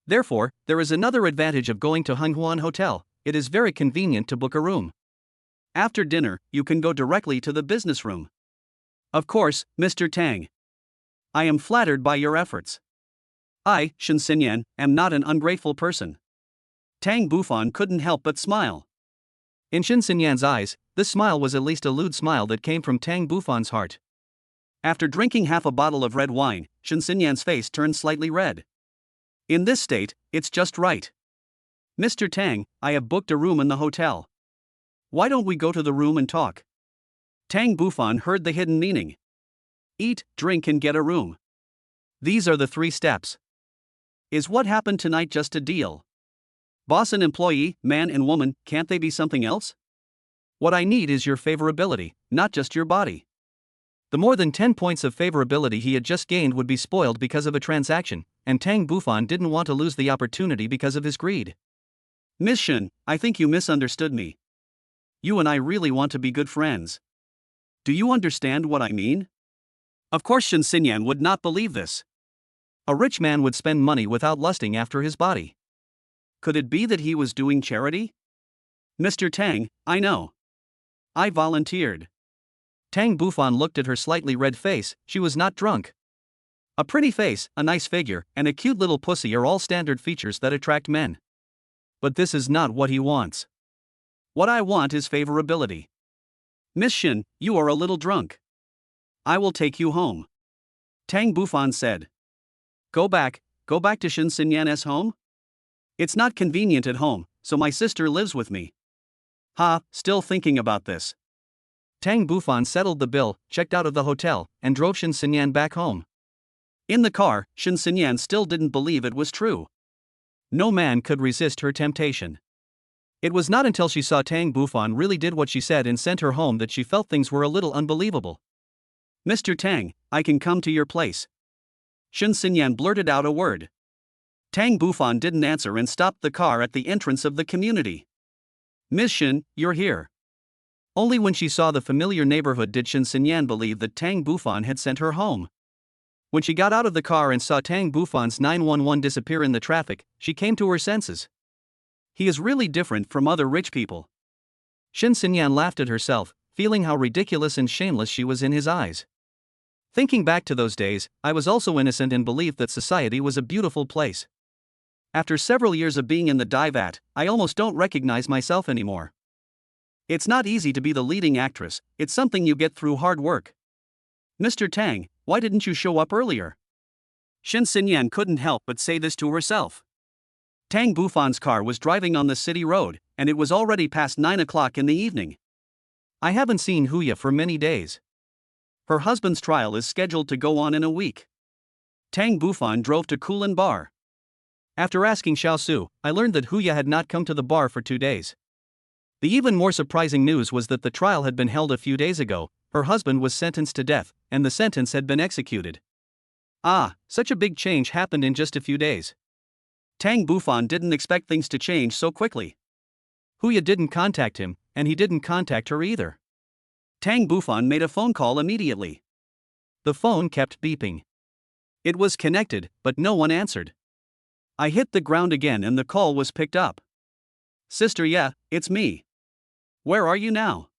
A: Therefore, there is another advantage of going to Hunghuan Hotel. It is very convenient to book a room. After dinner, you can go directly to the business room. Of course, Mr. Tang. I am flattered by your efforts. I, Shin Sinyan, am not an ungrateful person. Tang Bufan couldn't help but smile. In Shin Sinyan's eyes, this smile was at least a lewd smile that came from Tang Bufan's heart. After drinking half a bottle of red wine, Shin Sinyan's face turned slightly red. In this state, it's just right. Mr. Tang, I have booked a room in the hotel. Why don't we go to the room and talk? Tang Bufan heard the hidden meaning. eat, drink, and get a room. These are the 3 steps. Is what happened tonight just a deal? Boss and employee, man and woman, can't they be something else? What I need is your favorability, not just your body. The more than 10 points of favorability he had just gained would be spoiled because of a transaction, and Tang Bufan didn't want to lose the opportunity because of his greed. Miss Shen, I think you misunderstood me. You and I really want to be good friends. Do you understand what I mean? Of course Shen Xinyan would not believe this. A rich man would spend money without lusting after his body. Could it be that he was doing charity? Mr. Tang, I know. I volunteered. Tang Bufan looked at her slightly red face. She was not drunk. A pretty face, a nice figure, and a cute little pussy are all standard features that attract men. But this is not what he wants. What I want is favorability. Miss Shen, you are a little drunk. I will take you home. Tang Bufan said. Go back to Shen Xinyan's home? It's not convenient at home, so my sister lives with me. Still thinking about this. Tang Bufan settled the bill, checked out of the hotel, and drove Shen Xinyan back home. In the car, Shen Xinyan still didn't believe it was true. No man could resist her temptation. It was not until she saw Tang Bufan really did what she said and sent her home that she felt things were a little unbelievable. Mr. Tang, I can come to your place. Shen Xinyan blurted out a word. Tang Bufan didn't answer and stopped the car at the entrance of the community. Miss Shen, you're here. Only when she saw the familiar neighborhood did Shen Xinyan believe that Tang Bufan had sent her home. When she got out of the car and saw Tang Bufan's 911 disappear in the traffic, she came to her senses. He is really different from other rich people. Shen Xinyan laughed at herself, feeling how ridiculous and shameless she was in his eyes. Thinking back to those days, I was also innocent and believed that society was a beautiful place. After several years of being in the dive at, I almost don't recognize myself anymore. It's not easy to be the leading actress, it's something you get through hard work. Mr. Tang, why didn't you show up earlier? Shen Xinyan couldn't help but say this to herself. Tang Bufan's car was driving on the city road, and it was already past 9 o'clock in the evening. I haven't seen Huya for many days. Her husband's trial is scheduled to go on in a week. Tang Bufan drove to Kulan Bar. After asking Xiao Su, I learned that Huya had not come to the bar for 2 days. The even more surprising news was that the trial had been held a few days ago, her husband was sentenced to death, and the sentence had been executed. Such a big change happened in just a few days. Tang Bufan didn't expect things to change so quickly. Huya didn't contact him, and he didn't contact her either. Tang Bufan made a phone call immediately. The phone kept beeping. It was connected, but no one answered. I hit the ground again and the call was picked up. Sister, yeah, it's me. Where are you now?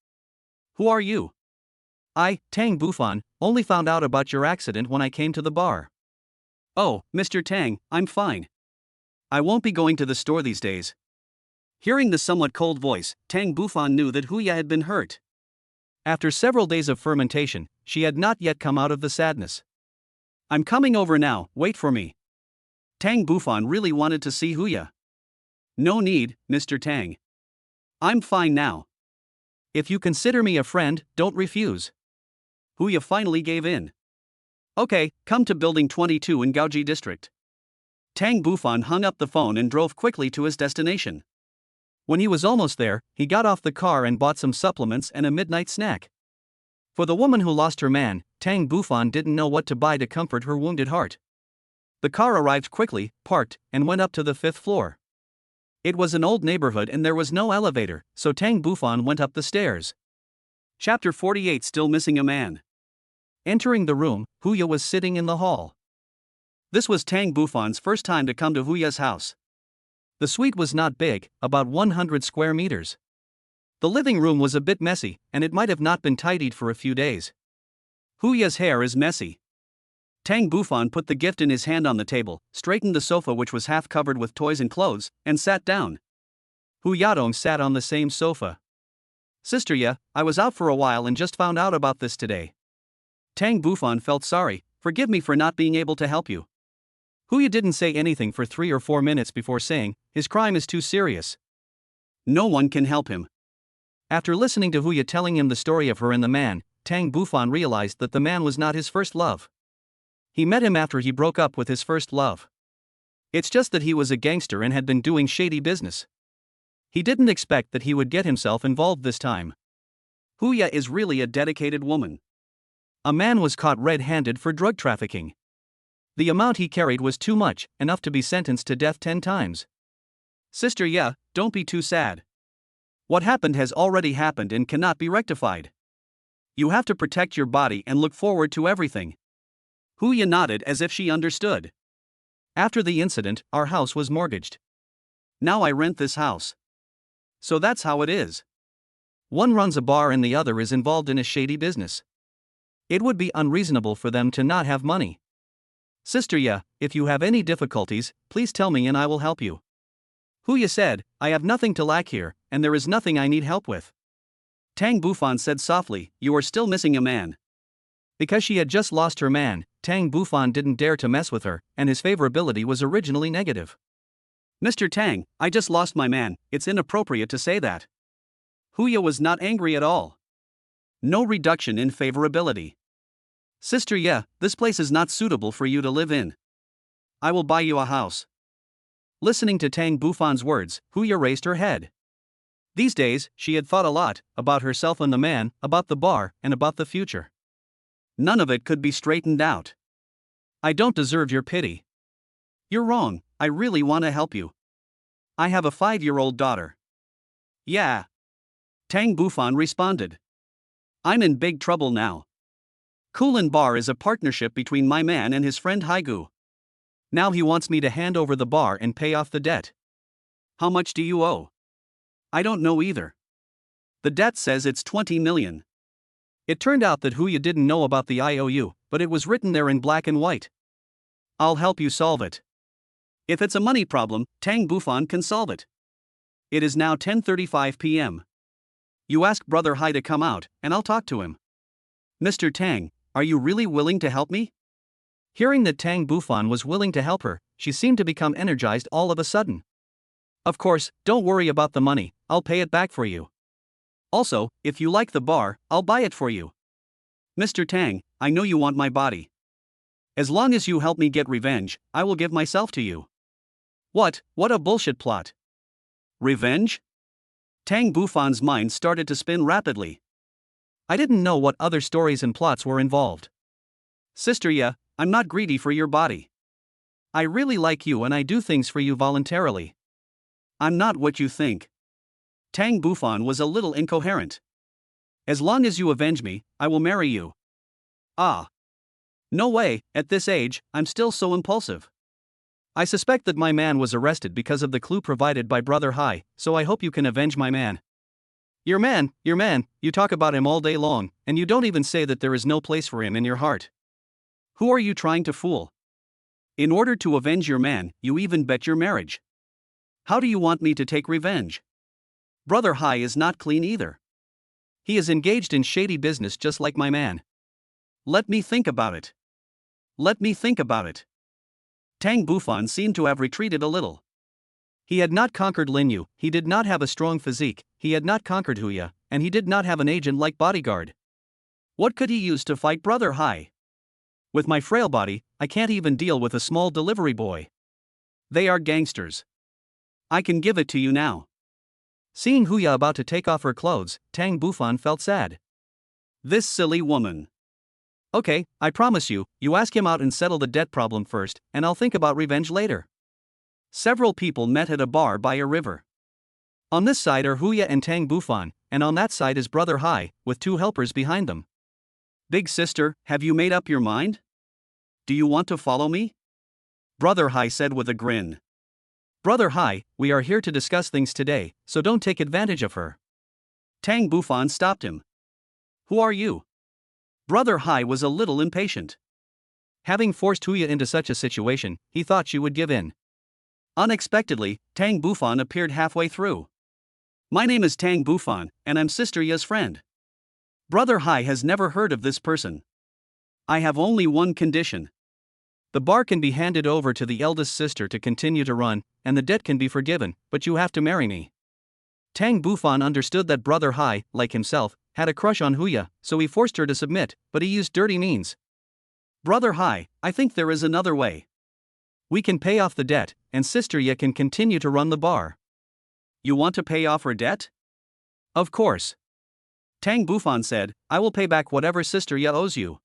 A: Who are you? I, Tang Bufan, only found out about your accident when I came to the bar. Oh, Mr. Tang, I'm fine. I won't be going to the store these days. Hearing the somewhat cold voice, Tang Bufan knew that Huya had been hurt. After several days of fermentation, she had not yet come out of the sadness. I'm coming over now, wait for me. Tang Bufan really wanted to see Huya. No need, Mr. Tang. I'm fine now. If you consider me a friend, don't refuse. Huya finally gave in. Okay, come to building 22 in Gaoji district. Tang Bufan hung up the phone and drove quickly to his destination. When he was almost there, he got off the car and bought some supplements and a midnight snack. For the woman who lost her man, Tang Bufan didn't know what to buy to comfort her wounded heart. The car arrived quickly, parked, and went up to the 5th floor. It was an old neighborhood and there was no elevator, so Tang Bufan went up the stairs. Chapter 48 Still Missing a Man. Entering the room, Huya was sitting in the hall. This was Tang Bufan's first time to come to Huya's house. The suite was not big, about 100 square meters. The living room was a bit messy, and it might have not been tidied for a few days. Huya's hair is messy. Tang Bufan put the gift in his hand on the table, straightened the sofa which was half covered with toys and clothes, and sat down. Hu Yadong sat on the same sofa. Sister Ya, I was out for a while and just found out about this today. Tang Bufan felt sorry, forgive me for not being able to help you. Huya didn't say anything for 3 or 4 minutes before saying, his crime is too serious. No one can help him. After listening to Huya telling him the story of her and the man, Tang Bufan realized that the man was not his first love. He met him after he broke up with his first love. It's just that he was a gangster and had been doing shady business. He didn't expect that he would get himself involved this time. Huya is really a dedicated woman. A man was caught red-handed for drug trafficking. The amount he carried was too much, enough to be sentenced to death 10 times. Sister Ye, don't be too sad. What happened has already happened and cannot be rectified. You have to protect your body and look forward to everything. Huya nodded as if she understood. After the incident, our house was mortgaged. Now I rent this house. So that's how it is. One runs a bar and the other is involved in a shady business. It would be unreasonable for them to not have money. Sister Ye, if you have any difficulties, please tell me and I will help you. Huya said, I have nothing to lack here, and there is nothing I need help with. Tang Bufan said softly, you are still missing a man. Because she had just lost her man, Tang Bufan didn't dare to mess with her, and his favorability was originally negative. Mr. Tang, I just lost my man, it's inappropriate to say that. Huya was not angry at all. No reduction in favorability. Sister Ye, this place is not suitable for you to live in. I will buy you a house. Listening to Tang Bufan's words, Huya raised her head. These days, she had thought a lot, about herself and the man, about the bar, and about the future. None of it could be straightened out. I don't deserve your pity. You're wrong, I really want to help you. I have a 5-year-old daughter. Yeah. Tang Bufan responded. I'm in big trouble now. Kulin Bar is a partnership between my man and his friend Haigu. Now he wants me to hand over the bar and pay off the debt. How much do you owe? I don't know either. The debt says it's 20 million. It turned out that Huya didn't know about the IOU, but it was written there in black and white. I'll help you solve it. If it's a money problem, Tang Bufan can solve it. It is now 10:35 p.m. You ask Brother Hai to come out, and I'll talk to him. Mr. Tang, are you really willing to help me? Hearing that Tang Bufan was willing to help her, she seemed to become energized all of a sudden. Of course, don't worry about the money, I'll pay it back for you. Also, if you like the bar, I'll buy it for you. Mr. Tang, I know you want my body. As long as you help me get revenge, I will give myself to you. What a bullshit plot. Revenge? Tang Bufan's mind started to spin rapidly. I didn't know what other stories and plots were involved. Sister Ye, I'm not greedy for your body. I really like you and I do things for you voluntarily. I'm not what you think. Tang Bufan was a little incoherent. As long as you avenge me, I will marry you. Ah. No way, at this age, I'm still so impulsive. I suspect that my man was arrested because of the clue provided by Brother Hai, so I hope you can avenge my man. Your man, you talk about him all day long, and you don't even say that there is no place for him in your heart. Who are you trying to fool? In order to avenge your man, you even bet your marriage. How do you want me to take revenge? Brother Hai is not clean either. He is engaged in shady business just like my man. Let me think about it. Tang Bufan seemed to have retreated a little. He had not conquered Lin Yu, he did not have a strong physique, he had not conquered Huya, and he did not have an agent-like bodyguard. What could he use to fight Brother Hai? With my frail body, I can't even deal with a small delivery boy. They are gangsters. I can give it to you now. Seeing Huya about to take off her clothes, Tang Bufan felt sad. This silly woman. Okay, I promise you, you ask him out and settle the debt problem first, and I'll think about revenge later. Several people met at a bar by a river. On this side are Huya and Tang Bufan, and on that side is Brother Hai, with 2 helpers behind them. Big sister, have you made up your mind? Do you want to follow me? Brother Hai said with a grin. Brother Hai, we are here to discuss things today, so don't take advantage of her. Tang Bufan stopped him. Who are you? Brother Hai was a little impatient. Having forced Huya into such a situation, he thought she would give in. Unexpectedly, Tang Bufan appeared halfway through. My name is Tang Bufan, and I'm Sister Ye's friend. Brother Hai has never heard of this person. I have only one condition. The bar can be handed over to the eldest sister to continue to run, and the debt can be forgiven, but you have to marry me. Tang Bufan understood that Brother Hai, like himself, had a crush on Huya, so he forced her to submit, but he used dirty means. Brother Hai, I think there is another way. We can pay off the debt, and Sister Ye can continue to run the bar. You want to pay off her debt? Of course. Tang Bufan said, I will pay back whatever Sister Ye owes you.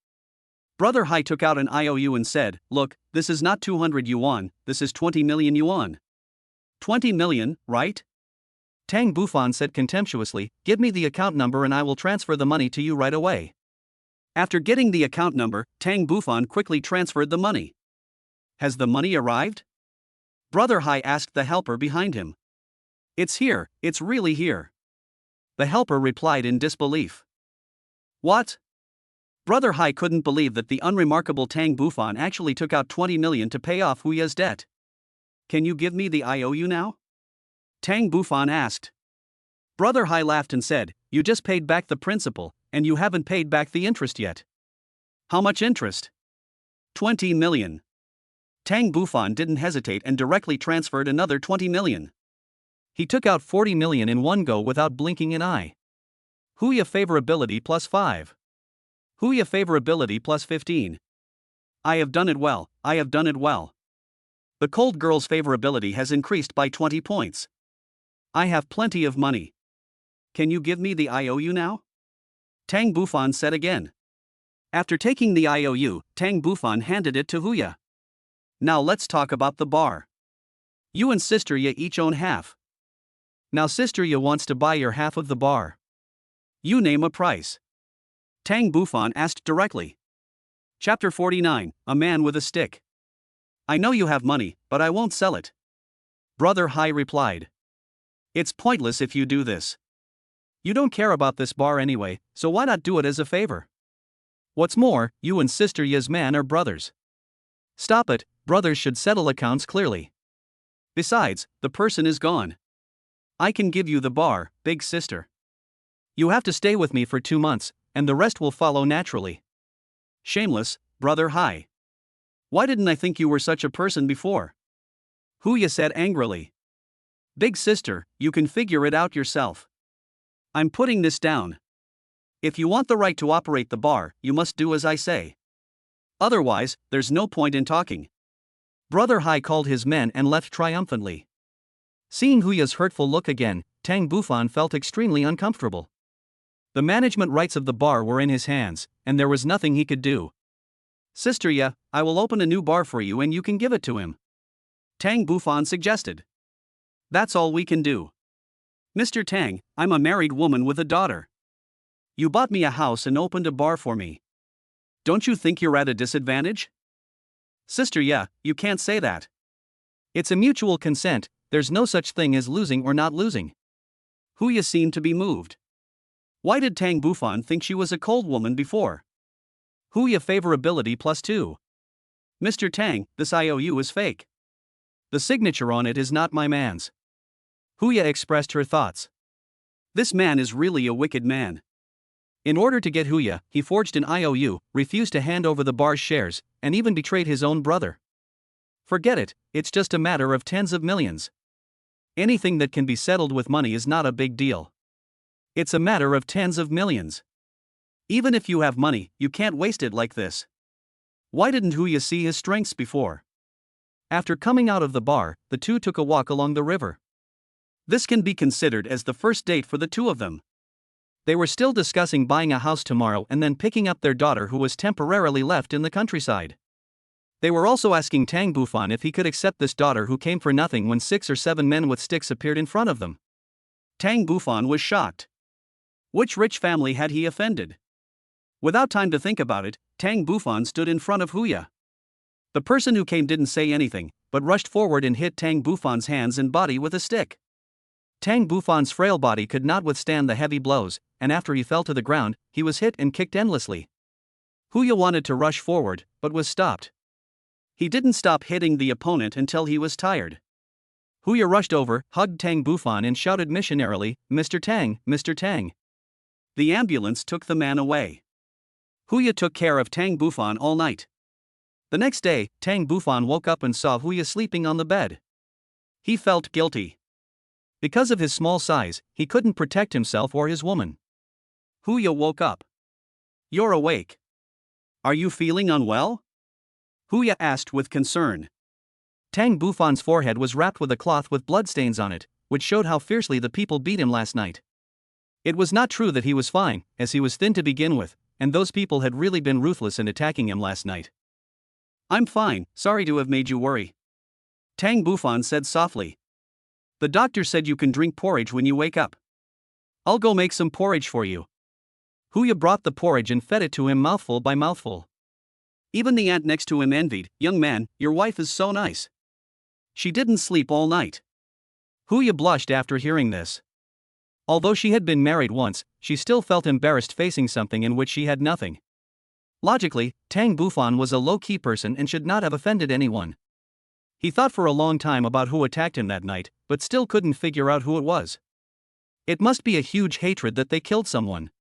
A: Brother Hai took out an IOU and said, look, this is not 200 yuan, this is 20 million yuan. 20 million, right? Tang Bufan said contemptuously, give me the account number and I will transfer the money to you right away. After getting the account number, Tang Bufan quickly transferred the money. Has the money arrived? Brother Hai asked the helper behind him. It's here, it's really here. The helper replied in disbelief. What? Brother Hai couldn't believe that the unremarkable Tang Bufan actually took out 20 million to pay off Huya's debt. Can you give me the IOU now? Tang Bufan asked. Brother Hai laughed and said, you just paid back the principal, and you haven't paid back the interest yet. How much interest? 20 million. Tang Bufan didn't hesitate and directly transferred another 20 million. He took out 40 million in one go without blinking an eye. Huya favorability plus 5. Huya favorability plus 15. I have done it well, I have done it well. The cold girl's favorability has increased by 20 points. I have plenty of money. Can you give me the IOU now? Tang Bufan said again. After taking the IOU, Tang Bufan handed it to Huya. Now let's talk about the bar. You and Sister Ye each own half. Now Sister Ye wants to buy your half of the bar. You name a price. Tang Bufan asked directly. Chapter 49, A Man with a Stick. I know you have money, but I won't sell it. Brother Hai replied. It's pointless if you do this. You don't care about this bar anyway, so why not do it as a favor? What's more, you and Sister Ye's man are brothers. Stop it, brothers should settle accounts clearly. Besides, the person is gone. I can give you the bar, big sister. You have to stay with me for 2 months, and the rest will follow naturally. Shameless, Brother Hai. Why didn't I think you were such a person before? Huya said angrily. Big sister, you can figure it out yourself. I'm putting this down. If you want the right to operate the bar, you must do as I say. Otherwise, there's no point in talking. Brother Hai called his men and left triumphantly. Seeing Huya's hurtful look again, Tang Bufan felt extremely uncomfortable. The management rights of the bar were in his hands, and there was nothing he could do. Sister Ye, I will open a new bar for you and you can give it to him. Tang Bufan suggested. That's all we can do. Mr. Tang, I'm a married woman with a daughter. You bought me a house and opened a bar for me. Don't you think you're at a disadvantage? Sister Ye, you can't say that. It's a mutual consent, there's no such thing as losing or not losing. Huya seemed to be moved. Why did Tang Bufan think she was a cold woman before? Huya favorability plus 2. Mr. Tang, this IOU is fake. The signature on it is not my man's. Huya expressed her thoughts. This man is really a wicked man. In order to get Huya, he forged an IOU, refused to hand over the bar's shares, and even betrayed his own brother. Forget it, it's just a matter of tens of millions. Anything that can be settled with money is not a big deal. It's a matter of tens of millions. Even if you have money, you can't waste it like this. Why didn't Huya see his strengths before? After coming out of the bar, the two took a walk along the river. This can be considered as the first date for the two of them. They were still discussing buying a house tomorrow and then picking up their daughter who was temporarily left in the countryside. They were also asking Tang Bufan if he could accept this daughter who came for nothing when 6 or 7 men with sticks appeared in front of them. Tang Bufan was shocked. Which rich family had he offended? Without time to think about it, Tang Bufan stood in front of Huya. The person who came didn't say anything, but rushed forward and hit Tang Bufan's hands and body with a stick. Tang Bufan's frail body could not withstand the heavy blows, and after he fell to the ground, he was hit and kicked endlessly. Huya wanted to rush forward, but was stopped. He didn't stop hitting the opponent until he was tired. Huya rushed over, hugged Tang Bufan and shouted missionarily, Mr. Tang, Mr. Tang. The ambulance took the man away. Huya took care of Tang Bufan all night. The next day, Tang Bufan woke up and saw Huya sleeping on the bed. He felt guilty. Because of his small size, he couldn't protect himself or his woman. Huya woke up. You're awake. Are you feeling unwell? Huya asked with concern. Tang Bufan's forehead was wrapped with a cloth with bloodstains on it, which showed how fiercely the people beat him last night. It was not true that he was fine, as he was thin to begin with, and those people had really been ruthless in attacking him last night. I'm fine, sorry to have made you worry. Tang Bufan said softly. The doctor said you can drink porridge when you wake up. I'll go make some porridge for you. Huya brought the porridge and fed it to him mouthful by mouthful. Even the ant next to him envied. Young man, your wife is so nice. She didn't sleep all night. Huya blushed after hearing this. Although she had been married once, she still felt embarrassed facing something in which she had nothing. Logically, Tang Bufan was a low-key person and should not have offended anyone. He thought for a long time about who attacked him that night, but still couldn't figure out who it was. It must be a huge hatred that they killed someone.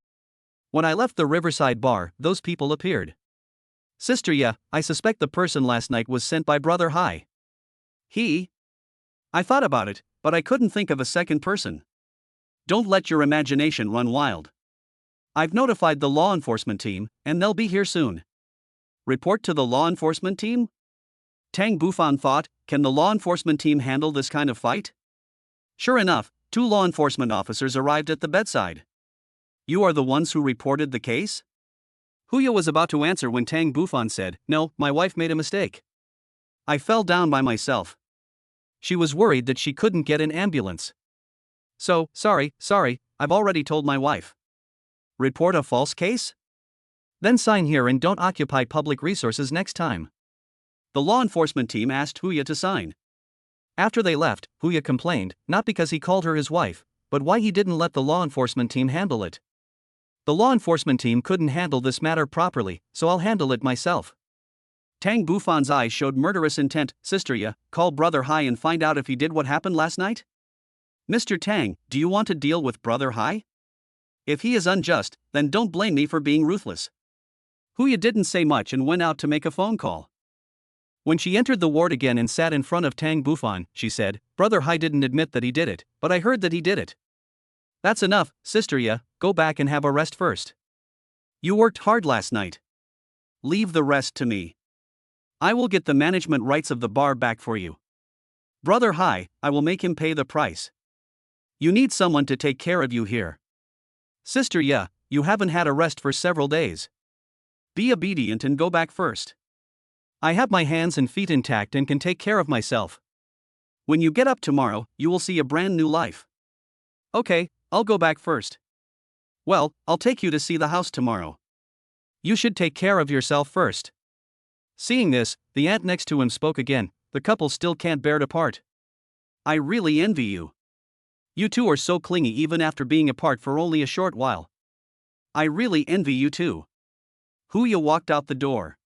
A: When I left the Riverside bar, those people appeared. Sister Ya, I suspect the person last night was sent by Brother Hai. I thought about it, but I couldn't think of a second person. Don't let your imagination run wild. I've notified the law enforcement team, and they'll be here soon. Report to the law enforcement team? Tang Bufan thought, can the law enforcement team handle this kind of fight? Sure enough, 2 law enforcement officers arrived at the bedside. You are the ones who reported the case? Huya was about to answer when Tang Bufan said, No, my wife made a mistake. I fell down by myself. She was worried that she couldn't get an ambulance. So, sorry, I've already told my wife. Report a false case? Then sign here and don't occupy public resources next time. The law enforcement team asked Huya to sign. After they left, Huya complained, not because he called her his wife, but why he didn't let the law enforcement team handle it. The law enforcement team couldn't handle this matter properly, so I'll handle it myself. Tang Bufan's eyes showed murderous intent. Sister Ya, call Brother Hai and find out if he did what happened last night? Mr. Tang, do you want to deal with Brother Hai? If he is unjust, then don't blame me for being ruthless. Huya didn't say much and went out to make a phone call. When she entered the ward again and sat in front of Tang Bufan, she said, Brother Hai didn't admit that he did it, but I heard that he did it. That's enough, Sister Ya, go back and have a rest first. You worked hard last night. Leave the rest to me. I will get the management rights of the bar back for you. Brother Hai, I will make him pay the price. You need someone to take care of you here. Sister Ya, you haven't had a rest for several days. Be obedient and go back first. I have my hands and feet intact and can take care of myself. When you get up tomorrow, you will see a brand new life. Okay, I'll go back first. Well, I'll take you to see the house tomorrow. You should take care of yourself first. Seeing this, the ant next to him spoke again. The couple still can't bear to part. I really envy you. You two are so clingy even after being apart for only a short while. I really envy you too. Huya walked out the door.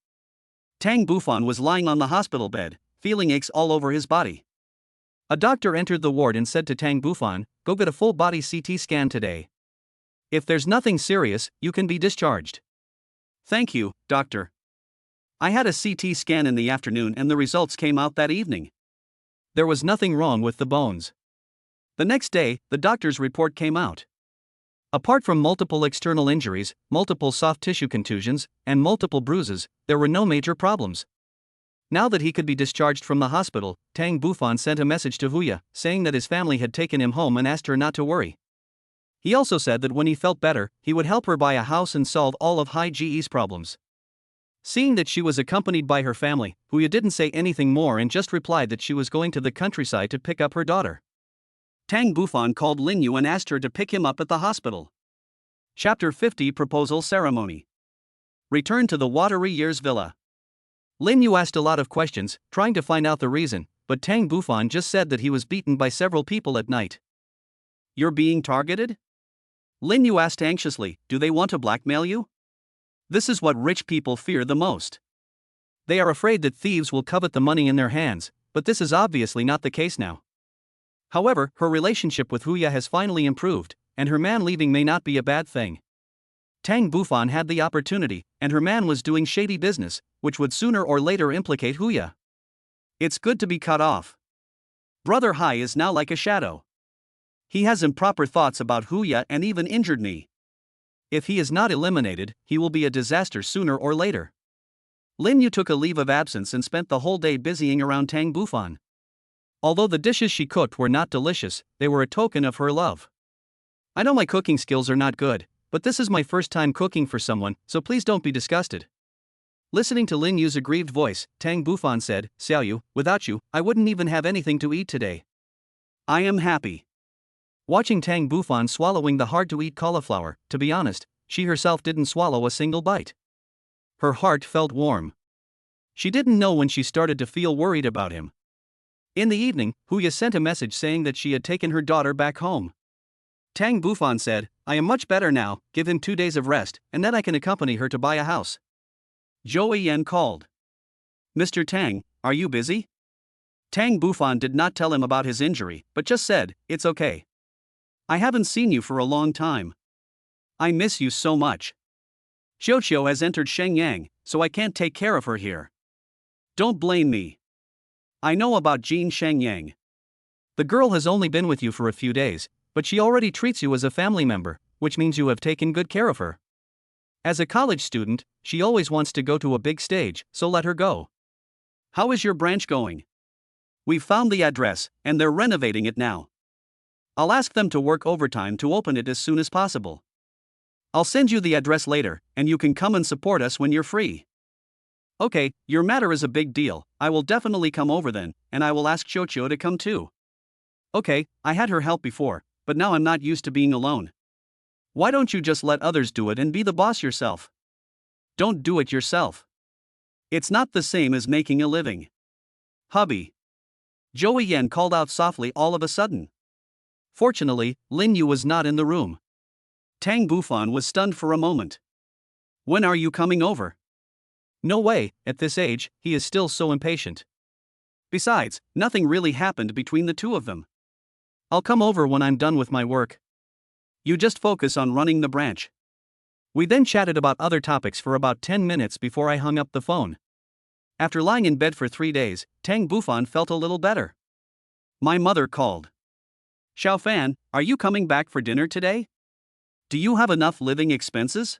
A: Tang Bufan was lying on the hospital bed, feeling aches all over his body. A doctor entered the ward and said to Tang Bufan, Go get a full-body CT scan today. If there's nothing serious, you can be discharged. Thank you, doctor. I had a CT scan in the afternoon and the results came out that evening. There was nothing wrong with the bones. The next day, the doctor's report came out. Apart from multiple external injuries, multiple soft tissue contusions, and multiple bruises, there were no major problems. Now that he could be discharged from the hospital, Tang Bufan sent a message to Huya, saying that his family had taken him home and asked her not to worry. He also said that when he felt better, he would help her buy a house and solve all of Hai Ji's problems. Seeing that she was accompanied by her family, Huya didn't say anything more and just replied that she was going to the countryside to pick up her daughter. Tang Bufan called Lin Yu and asked her to pick him up at the hospital. Chapter 50 Proposal Ceremony. Return to the Watery Years Villa. Lin Yu asked a lot of questions, trying to find out the reason, but Tang Bufan just said that he was beaten by several people at night. You're being targeted? Lin Yu asked anxiously, do they want to blackmail you? This is what rich people fear the most. They are afraid that thieves will covet the money in their hands, but this is obviously not the case now. However, her relationship with Huya has finally improved, and her man leaving may not be a bad thing. Tang Bufan had the opportunity, and her man was doing shady business, which would sooner or later implicate Huya. It's good to be cut off. Brother Hai is now like a shadow. He has improper thoughts about Huya and even injured me. If he is not eliminated, he will be a disaster sooner or later. Lin Yu took a leave of absence and spent the whole day busying around Tang Bufan. Although the dishes she cooked were not delicious, they were a token of her love. I know my cooking skills are not good, but this is my first time cooking for someone, so please don't be disgusted. Listening to Lin Yu's aggrieved voice, Tang Bufan said, Xiao Yu, without you, I wouldn't even have anything to eat today. I am happy. Watching Tang Bufan swallowing the hard-to-eat cauliflower, to be honest, she herself didn't swallow a single bite. Her heart felt warm. She didn't know when she started to feel worried about him. In the evening, Huya sent a message saying that she had taken her daughter back home. Tang Bufan said, I am much better now, give him 2 days of rest, and then I can accompany her to buy a house. Zhou Yan called. Mr. Tang, are you busy? Tang Bufan did not tell him about his injury, but just said, it's okay. I haven't seen you for a long time. I miss you so much. Xiao has entered Shenyang, so I can't take care of her here. Don't blame me. I know about Jean Shenyang. The girl has only been with you for a few days, but she already treats you as a family member, which means you have taken good care of her. As a college student, she always wants to go to a big stage, so let her go. How is your branch going? We've found the address, and they're renovating it now. I'll ask them to work overtime to open it as soon as possible. I'll send you the address later, and you can come and support us when you're free. Okay, your matter is a big deal, I will definitely come over then, and I will ask Xiao to come too. Okay, I had her help before, but now I'm not used to being alone. Why don't you just let others do it and be the boss yourself? Don't do it yourself. It's not the same as making a living. Hubby. Zhou Yan called out softly all of a sudden. Fortunately, Lin Yu was not in the room. Tang Bufan was stunned for a moment. When are you coming over? No way, at this age, he is still so impatient. Besides, nothing really happened between the two of them. I'll come over when I'm done with my work. You just focus on running the branch. We then chatted about other topics for about 10 minutes before I hung up the phone. After lying in bed for 3 days, Tang Bufan felt a little better. My mother called. Xiao Fan, are you coming back for dinner today? Do you have enough living expenses?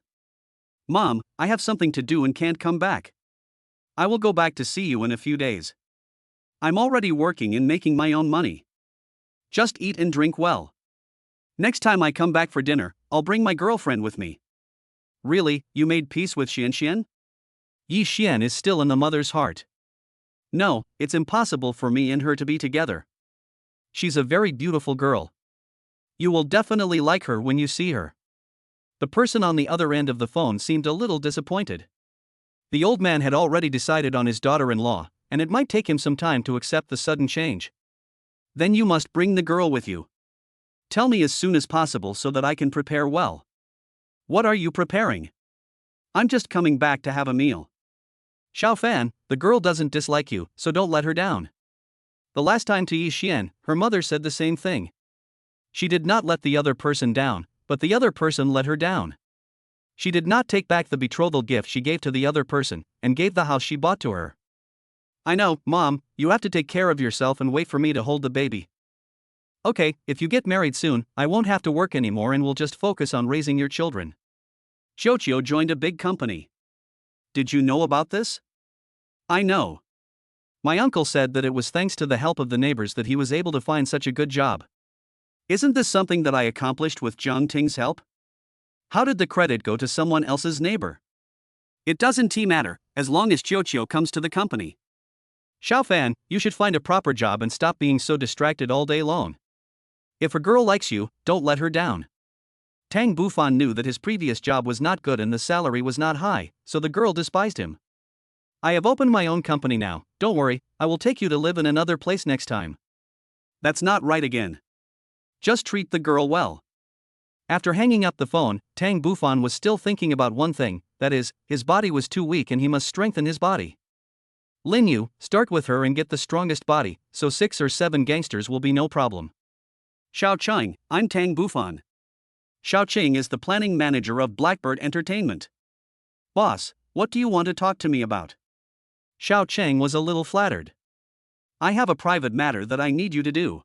A: Mom, I have something to do and can't come back. I will go back to see you in a few days. I'm already working and making my own money. Just eat and drink well. Next time I come back for dinner, I'll bring my girlfriend with me. Really, you made peace with Xian? Yi Xian is still in the mother's heart. No, it's impossible for me and her to be together. She's a very beautiful girl. You will definitely like her when you see her. The person on the other end of the phone seemed a little disappointed. The old man had already decided on his daughter-in-law, and it might take him some time to accept the sudden change. Then you must bring the girl with you. Tell me as soon as possible so that I can prepare well. What are you preparing? I'm just coming back to have a meal. Xiao Fan, the girl doesn't dislike you, so don't let her down. The last time to Yi Xian, her mother said the same thing. She did not let the other person down, but the other person let her down. She did not take back the betrothal gift she gave to the other person, and gave the house she bought to her. I know, Mom, you have to take care of yourself and wait for me to hold the baby. Okay, if you get married soon, I won't have to work anymore and will just focus on raising your children. Xiao joined a big company. Did you know about this? I know. My uncle said that it was thanks to the help of the neighbors that he was able to find such a good job. Isn't this something that I accomplished with Zhang Ting's help? How did the credit go to someone else's neighbor? It doesn't matter, as long as Xiao comes to the company. Xiao Fan, you should find a proper job and stop being so distracted all day long. If a girl likes you, don't let her down. Tang Bufan knew that his previous job was not good and the salary was not high, so the girl despised him. I have opened my own company now, don't worry, I will take you to live in another place next time. That's not right again. Just treat the girl well. After hanging up the phone, Tang Bufan was still thinking about one thing, that is, his body was too weak and he must strengthen his body. Lin Yu, start with her and get the strongest body, so 6 or 7 gangsters will be no problem. Xiao Cheng, I'm Tang Bufan. Xiao Cheng is the planning manager of Blackbird Entertainment. Boss, what do you want to talk to me about? Xiao Cheng was a little flattered. I have a private matter that I need you to do.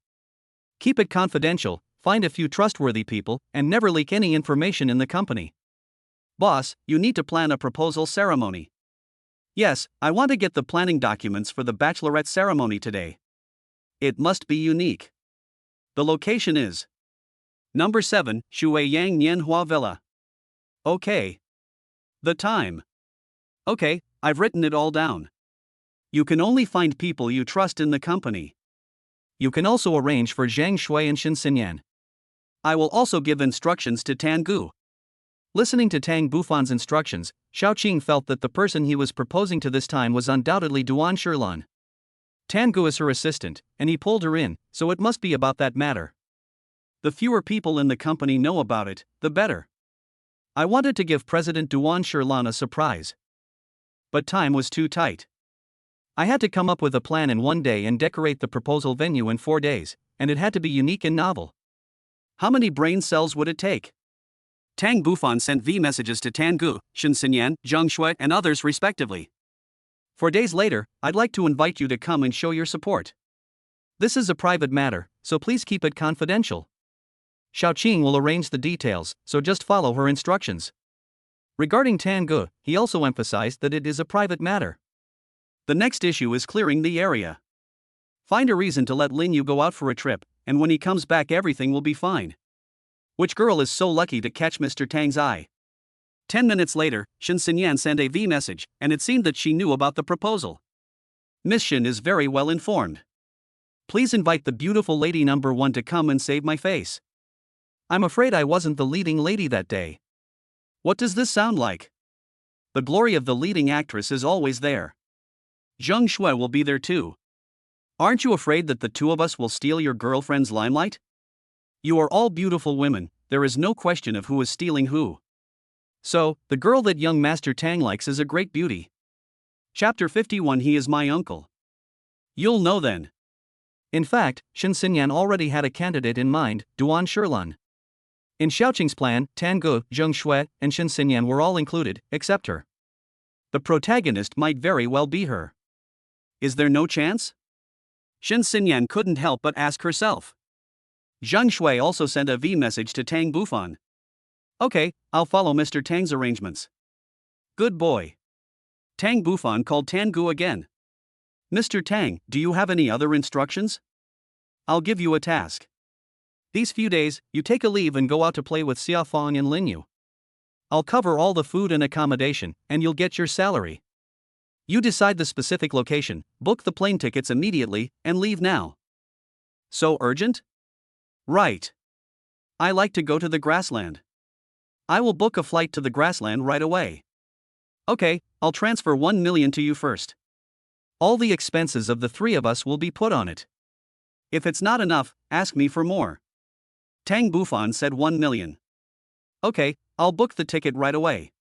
A: Keep it confidential, find a few trustworthy people, and never leak any information in the company. Boss, you need to plan a proposal ceremony. Yes, I want to get the planning documents for the bachelorette ceremony today. It must be unique. The location is Number 7, Shuiyang Nianhua Villa. Okay. The time. Okay, I've written it all down. You can only find people you trust in the company. You can also arrange for Zhang Shui and Xin Xinyan. I will also give instructions to Tan Gu. Listening to Tang Bufan's instructions, Xiaoqing felt that the person he was proposing to this time was undoubtedly Duan Shilan. Tan Gu is her assistant, and he pulled her in, so it must be about that matter. The fewer people in the company know about it, the better. I wanted to give President Duan Shilan a surprise. But time was too tight. I had to come up with a plan in 1 day and decorate the proposal venue in 4 days, and it had to be unique and novel. How many brain cells would it take? Tang Bufan sent V messages to Tan Gu, Xin Xinyan, Zhang Shui, and others respectively. 4 days later, I'd like to invite you to come and show your support. This is a private matter, so please keep it confidential. Xiaoqing will arrange the details, so just follow her instructions. Regarding Tan Gu, he also emphasized that it is a private matter. The next issue is clearing the area. Find a reason to let Lin Yu go out for a trip, and when he comes back everything will be fine. Which girl is so lucky to catch Mr. Tang's eye? 10 minutes later, Xin Xinyan sent a V message, and it seemed that she knew about the proposal. Miss Xin is very well informed. Please invite the beautiful lady number 1 to come and save my face. I'm afraid I wasn't the leading lady that day. What does this sound like? The glory of the leading actress is always there. Zhang Shui will be there too. Aren't you afraid that the two of us will steal your girlfriend's limelight? You are all beautiful women, there is no question of who is stealing who. So, the girl that young Master Tang likes is a great beauty. Chapter 51 He is my uncle. You'll know then. In fact, Xin Xinyan already had a candidate in mind, Duan Shilan. In Xiaoqing's plan, Tan Gu, Zhang Shui, and Xin Xinyan were all included, except her. The protagonist might very well be her. Is there no chance? Xin Xinyan couldn't help but ask herself. Zhang Shui also sent a V message to Tang Bufan. Okay, I'll follow Mr. Tang's arrangements. Good boy. Tang Bufan called Tan Gu again. Mr. Tang, do you have any other instructions? I'll give you a task. These few days, you take a leave and go out to play with Xiaofang and Lin Yu. I'll cover all the food and accommodation, and you'll get your salary. You decide the specific location, book the plane tickets immediately, and leave now. So urgent? Right. I like to go to the grassland. I will book a flight to the grassland right away. Okay, I'll transfer 1 million to you first. All the expenses of the 3 of us will be put on it. If it's not enough, ask me for more. Tang Bufan said 1 million. Okay, I'll book the ticket right away.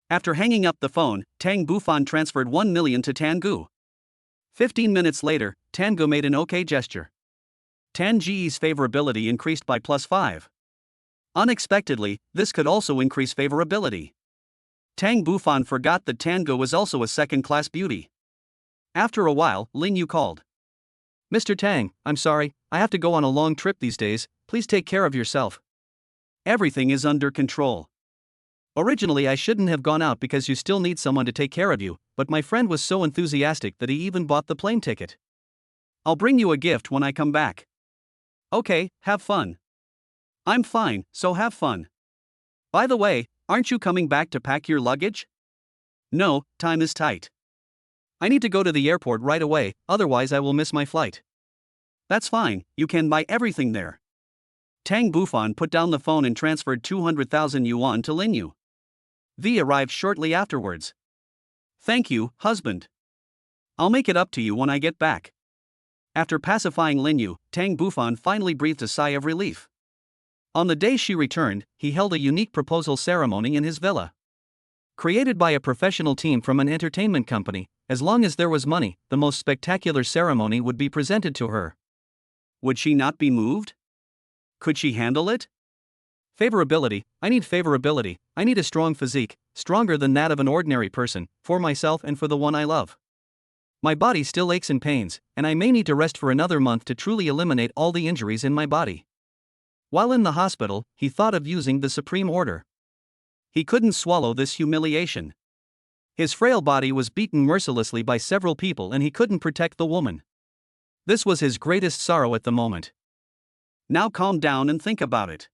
A: After hanging up the phone, Tang Bufan transferred 1 million to Tan Gu. 15 minutes later, Tan Gu made an OK gesture. Tan Ji's favorability increased by +5. Unexpectedly, this could also increase favorability. Tang Bufan forgot that Tan Gu was also a second-class beauty. After a while, Lin Yu called. Mr. Tang, I'm sorry, I have to go on a long trip these days, please take care of yourself. Everything is under control. Originally I shouldn't have gone out because you still need someone to take care of you, but my friend was so enthusiastic that he even bought the plane ticket. I'll bring you a gift when I come back. Okay, have fun. I'm fine, so have fun. By the way, aren't you coming back to pack your luggage? No, time is tight. I need to go to the airport right away, otherwise I will miss my flight. That's fine, you can buy everything there. Tang Bufan put down the phone and transferred 200,000 yuan to Lin Yu. V arrived shortly afterwards. Thank you, husband. I'll make it up to you when I get back. After pacifying Lin Yu, Tang Bufan finally breathed a sigh of relief. On the day she returned, he held a unique proposal ceremony in his villa. Created by a professional team from an entertainment company, as long as there was money, the most spectacular ceremony would be presented to her. Would she not be moved? Could she handle it? Favorability, I need favorability, I need a strong physique, stronger than that of an ordinary person, for myself and for the one I love. My body still aches and pains, and I may need to rest for another month to truly eliminate all the injuries in my body. While in the hospital, he thought of using the supreme order. He couldn't swallow this humiliation. His frail body was beaten mercilessly by several people and he couldn't protect the woman. This was his greatest sorrow at the moment. Now calm down and think about it.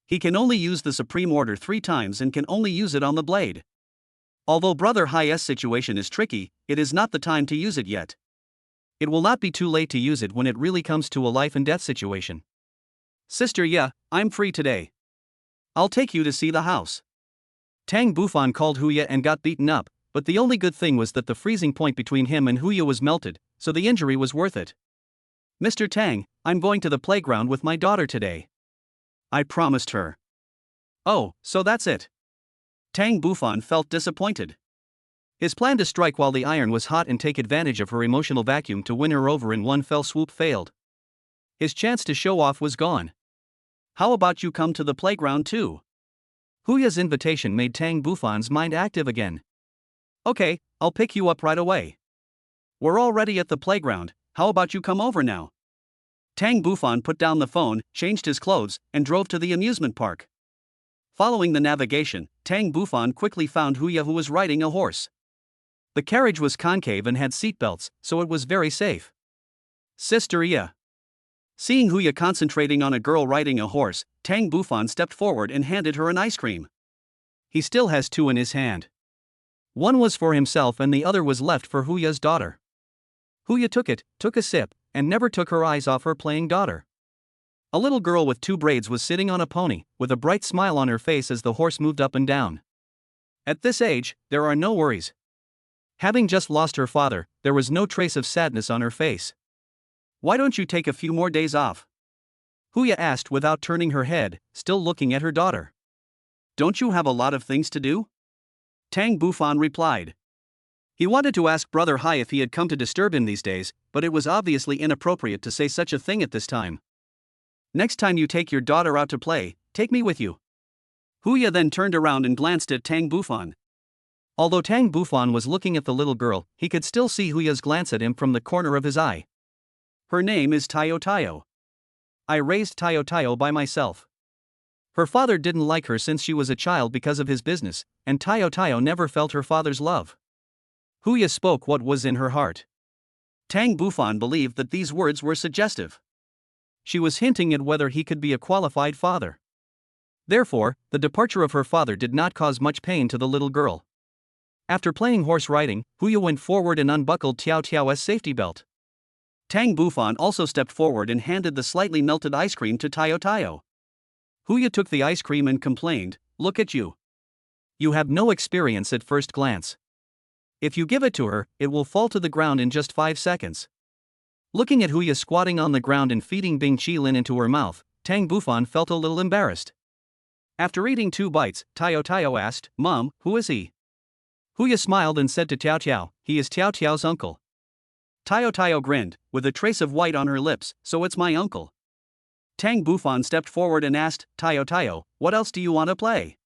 A: He can only use the Supreme Order 3 times and can only use it on the blade. Although Brother High's situation is tricky, it is not the time to use it yet. It will not be too late to use it when it really comes to a life and death situation. Sister, yeah, I'm free today. I'll take you to see the house. Tang Bufan called Huya and got beaten up, but the only good thing was that the freezing point between him and Huya was melted, so the injury was worth it. Mr. Tang, I'm going to the playground with my daughter today. I promised her. Oh, so that's it. Tang Bufan felt disappointed. His plan to strike while the iron was hot and take advantage of her emotional vacuum to win her over in one fell swoop failed. His chance to show off was gone. How about you come to the playground too? Huya's invitation made Tang Bufan's mind active again. Okay, I'll pick you up right away. We're already at the playground, how about you come over now? Tang Bufan put down the phone, changed his clothes, and drove to the amusement park. Following the navigation, Tang Bufan quickly found Huya, who was riding a horse. The carriage was concave and had seatbelts, so it was very safe. Sister Ya. Seeing Huya concentrating on a girl riding a horse, Tang Bufan stepped forward and handed her an ice cream. He still has 2 in his hand. One was for himself and the other was left for Huya's daughter. Huya took it, took a sip, and never took her eyes off her playing daughter. A little girl with 2 braids was sitting on a pony, with a bright smile on her face as the horse moved up and down. At this age, there are no worries. Having just lost her father, there was no trace of sadness on her face. Why don't you take a few more days off? Huya asked without turning her head, still looking at her daughter. Don't you have a lot of things to do? Tang Bufan replied. He wanted to ask Brother Hai if he had come to disturb him these days, but it was obviously inappropriate to say such a thing at this time. Next time you take your daughter out to play, take me with you. Huya then turned around and glanced at Tang Bufan. Although Tang Bufan was looking at the little girl, he could still see Huya's glance at him from the corner of his eye. Her name is Tayo Tayo. I raised Tayo Tayo by myself. Her father didn't like her since she was a child because of his business, and Tayo Tayo never felt her father's love. Huya spoke what was in her heart. Tang Bufan believed that these words were suggestive. She was hinting at whether he could be a qualified father. Therefore, the departure of her father did not cause much pain to the little girl. After playing horse riding, Huya went forward and unbuckled Tiao Tiao's safety belt. Tang Bufan also stepped forward and handed the slightly melted ice cream to Tayo Tayo. Huya took the ice cream and complained, "Look at you. You have no experience at first glance. If you give it to her, it will fall to the ground in just 5 seconds." Looking at Huya squatting on the ground and feeding Bing Qilin into her mouth, Tang Bufan felt a little embarrassed. After eating 2 bites, Tayo Tayo asked, "Mom, who is he?" Huya smiled and said to Tiao Tiao, "He is Tiao Tiao's uncle." Tayo Tayo grinned, with a trace of white on her lips, "So it's my uncle." Tang Bufan stepped forward and asked, "Tayo Tayo, what else do you want to play?"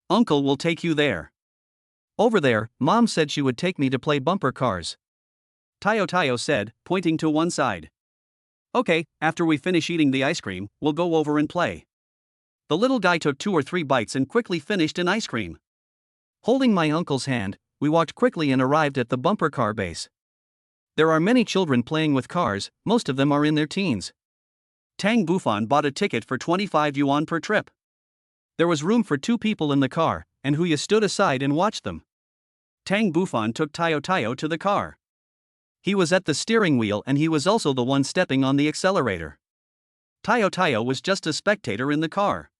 A: "Uncle will take you there." "Over there, Mom said she would take me to play bumper cars," Tayo Tayo said, pointing to one side. "Okay, after we finish eating the ice cream, we'll go over and play." The little guy took 2 or 3 bites and quickly finished an ice cream. Holding my uncle's hand, we walked quickly and arrived at the bumper car base. There are many children playing with cars, most of them are in their teens. Tang Bufan bought a ticket for 25 yuan per trip. There was room for 2 people in the car, and Huya stood aside and watched them. Tang Bufan took Tayo Tayo to the car. He was at the steering wheel and he was also the one stepping on the accelerator. Tayo Tayo was just a spectator in the car.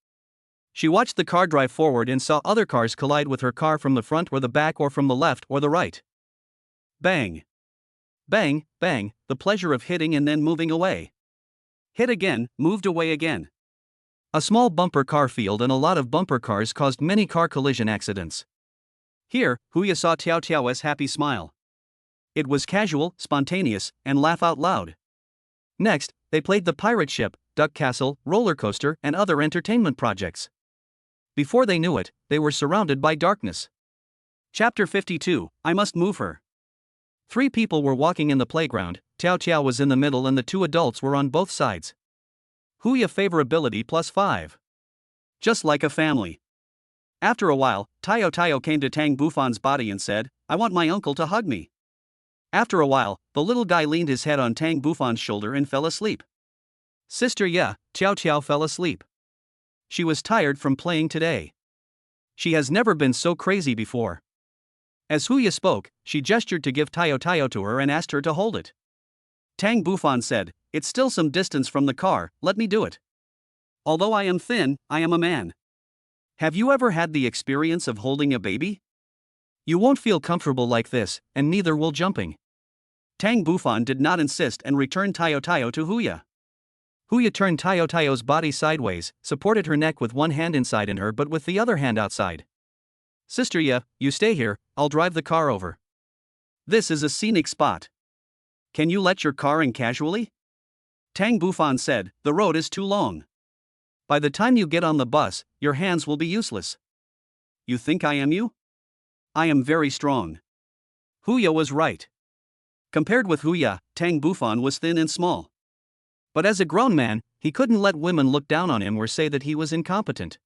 A: She watched the car drive forward and saw other cars collide with her car from the front or the back or from the left or the right. Bang! Bang, bang, the pleasure of hitting and then moving away. Hit again, moved away again. A small bumper car field and a lot of bumper cars caused many car collision accidents. Here, Huya saw Tiao Tiao's happy smile. It was casual, spontaneous, and laugh out loud. Next, they played the pirate ship, duck castle, roller coaster, and other entertainment projects. Before they knew it, they were surrounded by darkness. Chapter 52, I Must Move Her. 3 people were walking in the playground, Tiao Tiao was in the middle and the 2 adults were on both sides. Huya favorability +5. Just like a family. After a while, Tayo Tayo came to Tang Bufan's body and said, "I want my uncle to hug me." After a while, the little guy leaned his head on Tang Bufan's shoulder and fell asleep. Sister Ya, Tiao Tiao fell asleep. She was tired from playing today. She has never been so crazy before. As Huya spoke, she gestured to give Tayo Tayo to her and asked her to hold it. Tang Bufan said, "It's still some distance from the car, let me do it. Although I am thin, I am a man." Have you ever had the experience of holding a baby? You won't feel comfortable like this, and neither will jumping. Tang Bufan did not insist and returned Tayo Tayo to Huya. Huya turned Tayo Tayo's body sideways, supported her neck with one hand inside in her but with the other hand outside. "Sister Ya, you stay here, I'll drive the car over. This is a scenic spot. Can you let your car in casually?" Tang Bufan said, "The road is too long. By the time you get on the bus, your hands will be useless." "You think I am you? I am very strong." Huya was right. Compared with Huya, Tang Bufan was thin and small. But as a grown man, he couldn't let women look down on him or say that he was incompetent.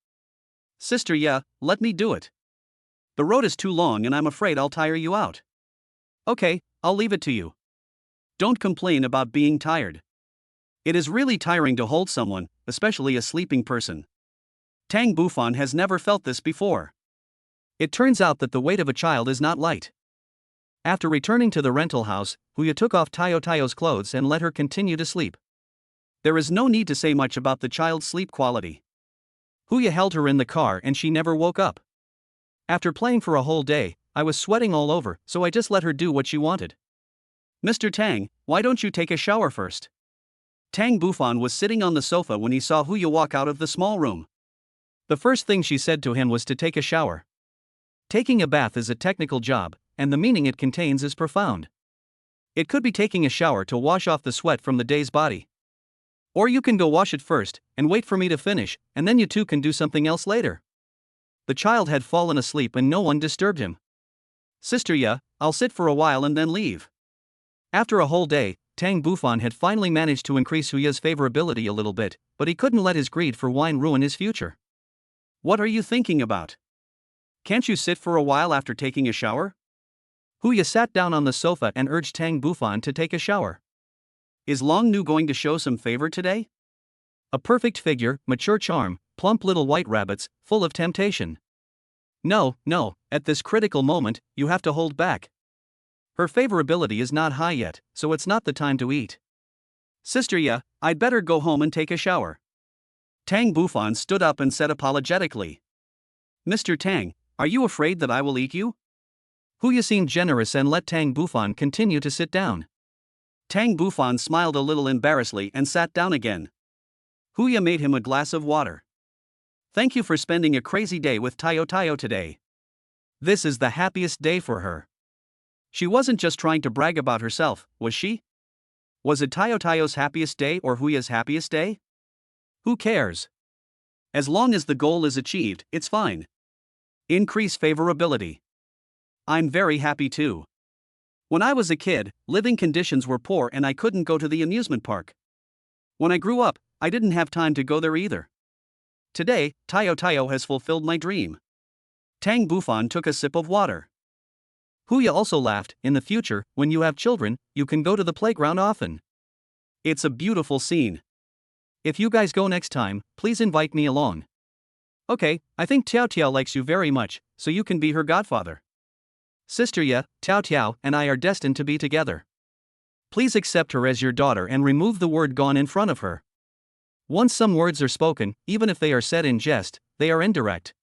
A: "Sister Ya, let me do it. The road is too long and I'm afraid I'll tire you out." "Okay, I'll leave it to you. Don't complain about being tired. It is really tiring to hold someone, especially a sleeping person." Tang Bufan has never felt this before. It turns out that the weight of a child is not light. After returning to the rental house, Huya took off Tayo Tayo's clothes and let her continue to sleep. There is no need to say much about the child's sleep quality. Huya held her in the car and she never woke up. "After playing for a whole day, I was sweating all over, so I just let her do what she wanted." "Mr. Tang, why don't you take a shower first?" Tang Bufan was sitting on the sofa when he saw Huya walk out of the small room. The first thing she said to him was to take a shower. Taking a bath is a technical job, and the meaning it contains is profound. It could be taking a shower to wash off the sweat from the day's body. Or you can go wash it first, and wait for me to finish, and then you two can do something else later. The child had fallen asleep and no one disturbed him. "Sister Ya, I'll sit for a while and then leave." After a whole day, Tang Bufan had finally managed to increase Huya's favorability a little bit, but he couldn't let his greed for wine ruin his future. "What are you thinking about? Can't you sit for a while after taking a shower?" Huya sat down on the sofa and urged Tang Bufan to take a shower. "Is Long Nu going to show some favor today? A perfect figure, mature charm, plump little white rabbits, full of temptation. No, at this critical moment, you have to hold back. Her favorability is not high yet, so it's not the time to eat. Sister Ya, I'd better go home and take a shower." Tang Bufan stood up and said apologetically, "Mr. Tang, are you afraid that I will eat you?" Huya seemed generous and let Tang Bufan continue to sit down. Tang Bufan smiled a little embarrassedly and sat down again. Huya made him a glass of water. "Thank you for spending a crazy day with Tayo Tayo today. This is the happiest day for her." She wasn't just trying to brag about herself, was she? Was it Tayo Tayo's happiest day or Huya's happiest day? Who cares? As long as the goal is achieved, it's fine. Increase favorability. I'm very happy too. When I was a kid, living conditions were poor and I couldn't go to the amusement park. When I grew up, I didn't have time to go there either. Today, Tayo Tayo has fulfilled my dream." Tang Bufan took a sip of water. Huya also laughed. "In the future, when you have children, you can go to the playground often. It's a beautiful scene. If you guys go next time, please invite me along." "Okay, I think Tiao Tiao likes you very much, so you can be her godfather. Sister Ya, Tiao Tiao and I are destined to be together. Please accept her as your daughter and remove the word gone in front of her. Once some words are spoken, even if they are said in jest, they are indirect."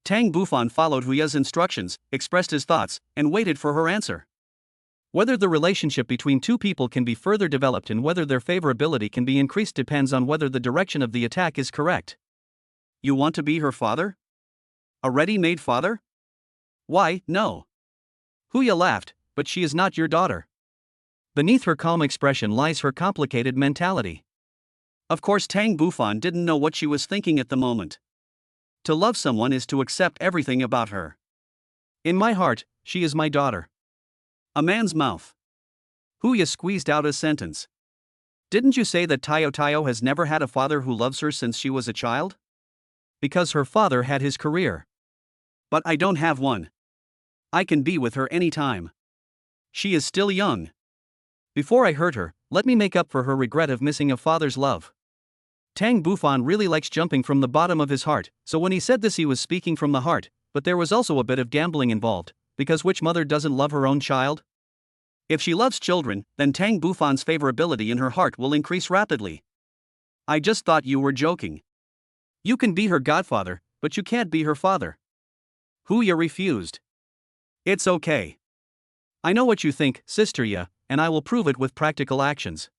A: Tang Bufan followed Huya's instructions, expressed his thoughts, and waited for her answer. Whether the relationship between two people can be further developed and whether their favorability can be increased depends on whether the direction of the attack is correct. "You want to be her father? A ready-made father?" "Why, no." Huya laughed, "But she is not your daughter." Beneath her calm expression lies her complicated mentality. Of course, Tang Bufan didn't know what she was thinking at the moment. To love someone is to accept everything about her. "In my heart, she is my daughter." A man's mouth. Huya squeezed out a sentence. "Didn't you say that Tayo Tayo has never had a father who loves her since she was a child?" "Because her father had his career. But I don't have one. I can be with her anytime. She is still young. Before I hurt her, let me make up for her regret of missing a father's love. Tang Bufan really likes jumping from the bottom of his heart, so when he said this he was speaking from the heart, but there was also a bit of gambling involved, because which mother doesn't love her own child? If she loves children, then Tang Bufan's favorability in her heart will increase rapidly. I just thought you were joking. You can be her godfather, but you can't be her father. Huya refused. It's okay. I know what you think, Sister Ya, and I will prove it with practical actions.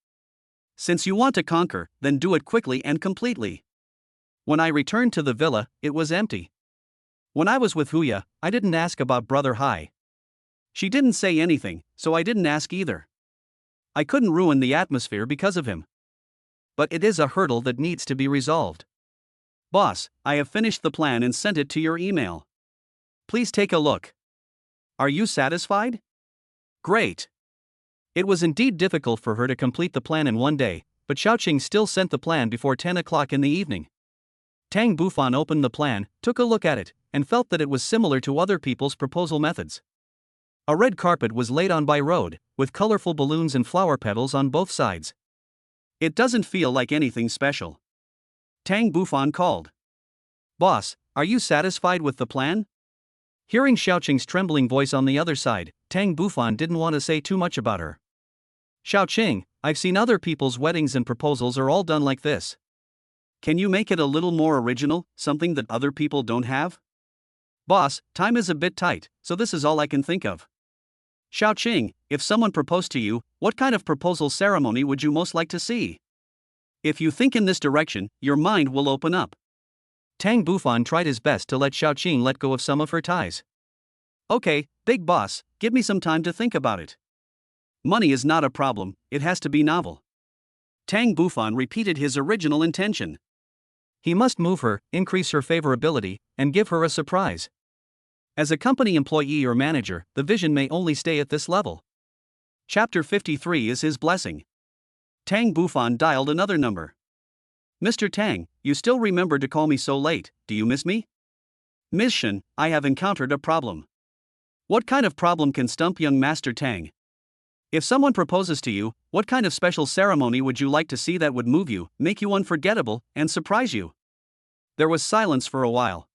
A: Since you want to conquer, then do it quickly and completely. When I returned to the villa, it was empty. When I was with Huya, I didn't ask about Brother Hai. She didn't say anything, so I didn't ask either. I couldn't ruin the atmosphere because of him. But it is a hurdle that needs to be resolved. Boss, I have finished the plan and sent it to your email. Please take a look. Are you satisfied? Great. It was indeed difficult for her to complete the plan in one day, but Xiaoqing still sent the plan before 10 o'clock in the evening. Tang Bufan opened the plan, took a look at it, and felt that it was similar to other people's proposal methods. A red carpet was laid on by road, with colorful balloons and flower petals on both sides. It doesn't feel like anything special. Tang Bufan called. Boss, are you satisfied with the plan? Hearing Xiaoqing's trembling voice on the other side, Tang Bufan didn't want to say too much about her. Xiaoqing, I've seen other people's weddings and proposals are all done like this. Can you make it a little more original, something that other people don't have? Boss, time is a bit tight, so this is all I can think of. Xiaoqing, if someone proposed to you, what kind of proposal ceremony would you most like to see? If you think in this direction, your mind will open up. Tang Bufan tried his best to let Xiaoqing let go of some of her ties. Okay, big boss, give me some time to think about it. Money is not a problem, it has to be novel. Tang Bufan repeated his original intention. He must move her, increase her favorability, and give her a surprise. As a company employee or manager, the vision may only stay at this level. Chapter 53 is his blessing. Tang Bufan dialed another number. Mr. Tang, you still remember to call me so late, do you miss me? Ms. Shen, I have encountered a problem. What kind of problem can stump young Master Tang? If someone proposes to you, what kind of special ceremony would you like to see that would move you, make you unforgettable, and surprise you? There was silence for a while.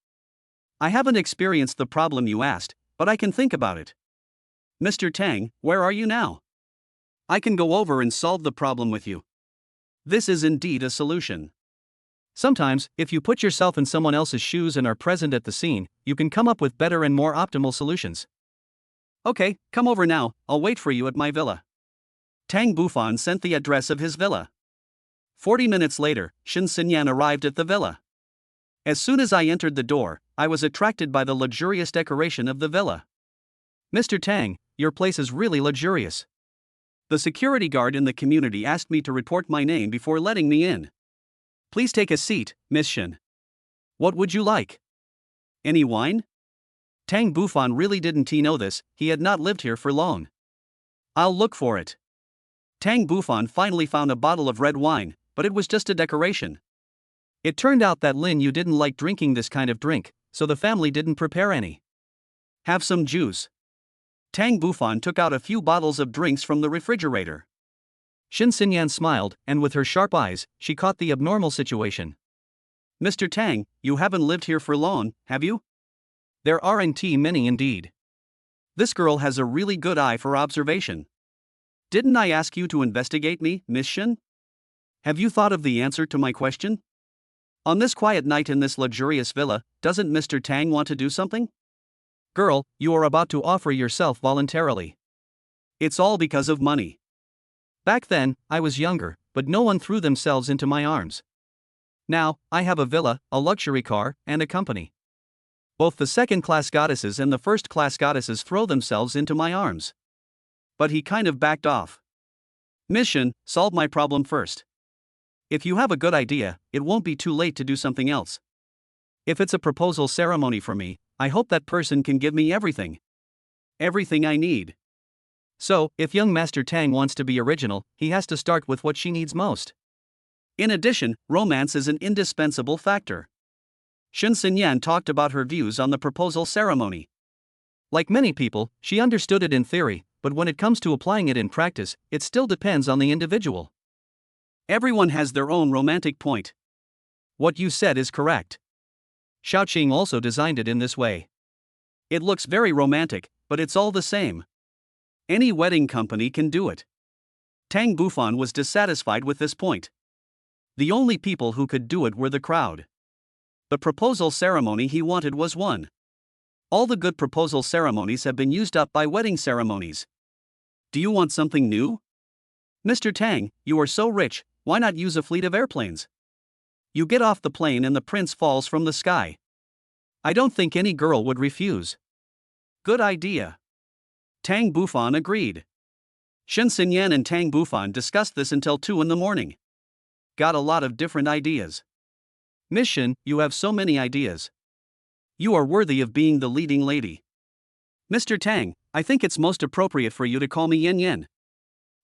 A: I haven't experienced the problem you asked, but I can think about it. Mr. Tang, where are you now? I can go over and solve the problem with you. This is indeed a solution. Sometimes, if you put yourself in someone else's shoes and are present at the scene, you can come up with better and more optimal solutions. Okay, come over now, I'll wait for you at my villa. Tang Bufan sent the address of his villa. 40 minutes later, Shen Xinyan arrived at the villa. As soon as I entered the door, I was attracted by the luxurious decoration of the villa. Mr. Tang, your place is really luxurious. The security guard in the community asked me to report my name before letting me in. Please take a seat, Miss Shen. What would you like? Any wine? Tang Bufan really didn't know this, he had not lived here for long. I'll look for it. Tang Bufan finally found a bottle of red wine, but it was just a decoration. It turned out that Lin Yu didn't like drinking this kind of drink, so the family didn't prepare any. Have some juice. Tang Bufan took out a few bottles of drinks from the refrigerator. Shen Xinyan smiled, and with her sharp eyes, she caught the abnormal situation. Mr. Tang, you haven't lived here for long, have you? There aren't many indeed. This girl has a really good eye for observation. Didn't I ask you to investigate me, Miss Shen? Have you thought of the answer to my question? On this quiet night in this luxurious villa, doesn't Mr. Tang want to do something? Girl, you are about to offer yourself voluntarily. It's all because of money. Back then, I was younger, but no one threw themselves into my arms. Now, I have a villa, a luxury car, and a company. Both the second-class goddesses and the first-class goddesses throw themselves into my arms. But he kind of backed off. Mission, solve my problem first. If you have a good idea, it won't be too late to do something else. If it's a proposal ceremony for me, I hope that person can give me everything. Everything I need. So, if young Master Tang wants to be original, he has to start with what she needs most. In addition, romance is an indispensable factor. Shen Xinyan talked about her views on the proposal ceremony. Like many people, she understood it in theory, but when it comes to applying it in practice, it still depends on the individual. Everyone has their own romantic point. What you said is correct. Xiaoqing also designed it in this way. It looks very romantic, but it's all the same. Any wedding company can do it. Tang Bufan was dissatisfied with this point. The only people who could do it were the crowd. The proposal ceremony he wanted was one. All the good proposal ceremonies have been used up by wedding ceremonies. Do you want something new? Mr. Tang, you are so rich, why not use a fleet of airplanes? You get off the plane and the prince falls from the sky. I don't think any girl would refuse. Good idea. Tang Bufan agreed. Shen Xinyan and Tang Bufan discussed this until 2 in the morning. Got a lot of different ideas. Miss Shen, you have so many ideas. You are worthy of being the leading lady. Mr. Tang, I think it's most appropriate for you to call me Yan Yan.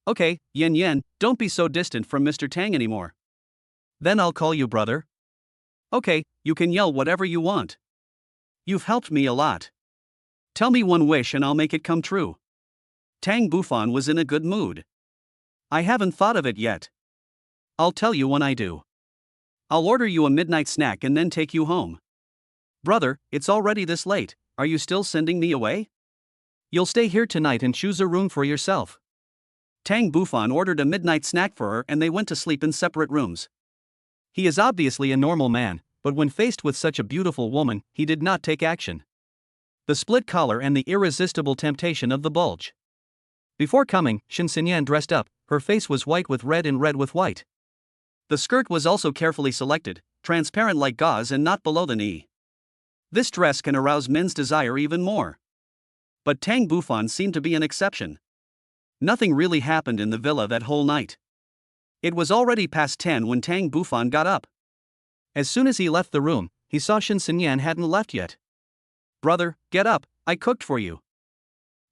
A: Okay, Yan Yan, don't be so distant from Mr. Tang anymore. Then I'll call you brother. Okay, you can yell whatever you want. You've helped me a lot. Tell me one wish and I'll make it come true. Tang Bufan was in a good mood. I haven't thought of it yet. I'll tell you when I do. I'll order you a midnight snack and then take you home. Brother, it's already this late, are you still sending me away? You'll stay here tonight and choose a room for yourself. Tang Bufan ordered a midnight snack for her and they went to sleep in separate rooms. He is obviously a normal man, but when faced with such a beautiful woman, he did not take action. The split collar and the irresistible temptation of the bulge. Before coming, Shen Xinyan dressed up, her face was white with red and red with white. The skirt was also carefully selected, transparent like gauze and not below the knee. This dress can arouse men's desire even more. But Tang Bufan seemed to be an exception. Nothing really happened in the villa that whole night. It was already past 10 when Tang Bufan got up. As soon as he left the room, he saw Shen Xinyan hadn't left yet. Brother, get up, I cooked for you.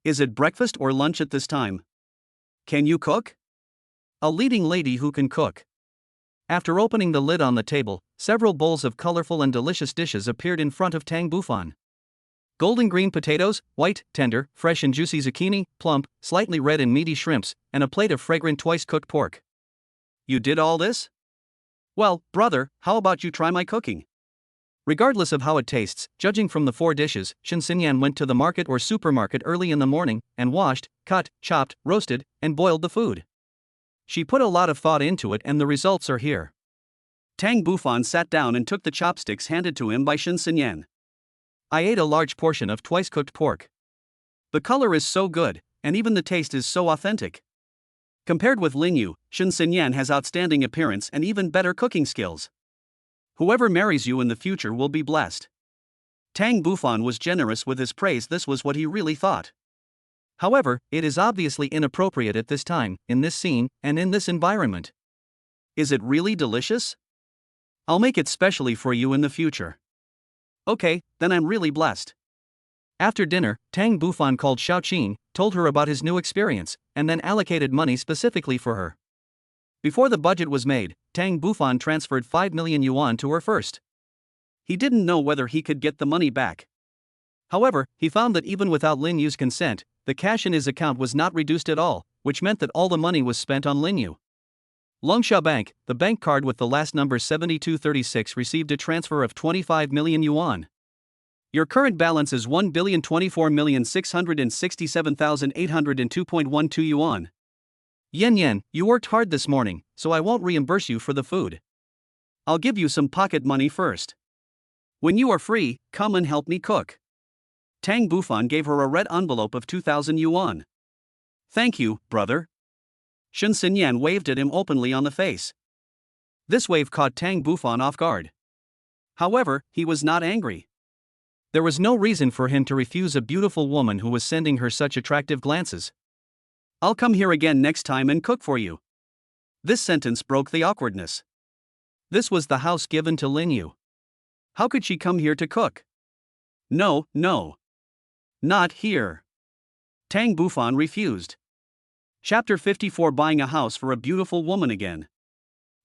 A: Is it breakfast or lunch at this time? Can you cook? A leading lady who can cook. After opening the lid on the table, several bowls of colorful and delicious dishes appeared in front of Tang Bufan. Golden green potatoes, white, tender, fresh and juicy zucchini, plump, slightly red and meaty shrimps, and a plate of fragrant twice-cooked pork. You did all this? Well, brother, how about you try my cooking? Regardless of how it tastes, judging from the 4 dishes, Shen Xinyan went to the market or supermarket early in the morning, and washed, cut, chopped, roasted, and boiled the food. She put a lot of thought into it and the results are here. Tang Bufan sat down and took the chopsticks handed to him by Shen Xinyan. I ate a large portion of twice-cooked pork. The color is so good, and even the taste is so authentic. Compared with Lin Yu, Shen Xinyan has outstanding appearance and even better cooking skills. Whoever marries you in the future will be blessed. Tang Bufan was generous with his praise. This was what he really thought. However, it is obviously inappropriate at this time, in this scene, and in this environment. Is it really delicious? I'll make it specially for you in the future. Okay, then I'm really blessed. After dinner, Tang Bufan called Xiaoqing, told her about his new experience, and then allocated money specifically for her. Before the budget was made, Tang Bufan transferred 5 million yuan to her first. He didn't know whether he could get the money back. However, he found that even without Lin Yu's consent, the cash in his account was not reduced at all, which meant that all the money was spent on Lin Yu. Longsha Bank, the bank card with the last number 7236, received a transfer of 25 million yuan. Your current balance is 1,024,667,802.12 yuan. Yan Yan, you worked hard this morning, so I won't reimburse you for the food. I'll give you some pocket money first. When you are free, come and help me cook. Tang Bufan gave her a red envelope of 2,000 yuan. Thank you, brother. Shen Xinyan waved at him openly on the face. This wave caught Tang Bufan off guard. However, he was not angry. There was no reason for him to refuse a beautiful woman who was sending her such attractive glances. I'll come here again next time and cook for you. This sentence broke the awkwardness. This was the house given to Lin Yu. How could she come here to cook? No. Not here. Tang Bufan refused. Chapter 54: Buying a house for a beautiful woman again.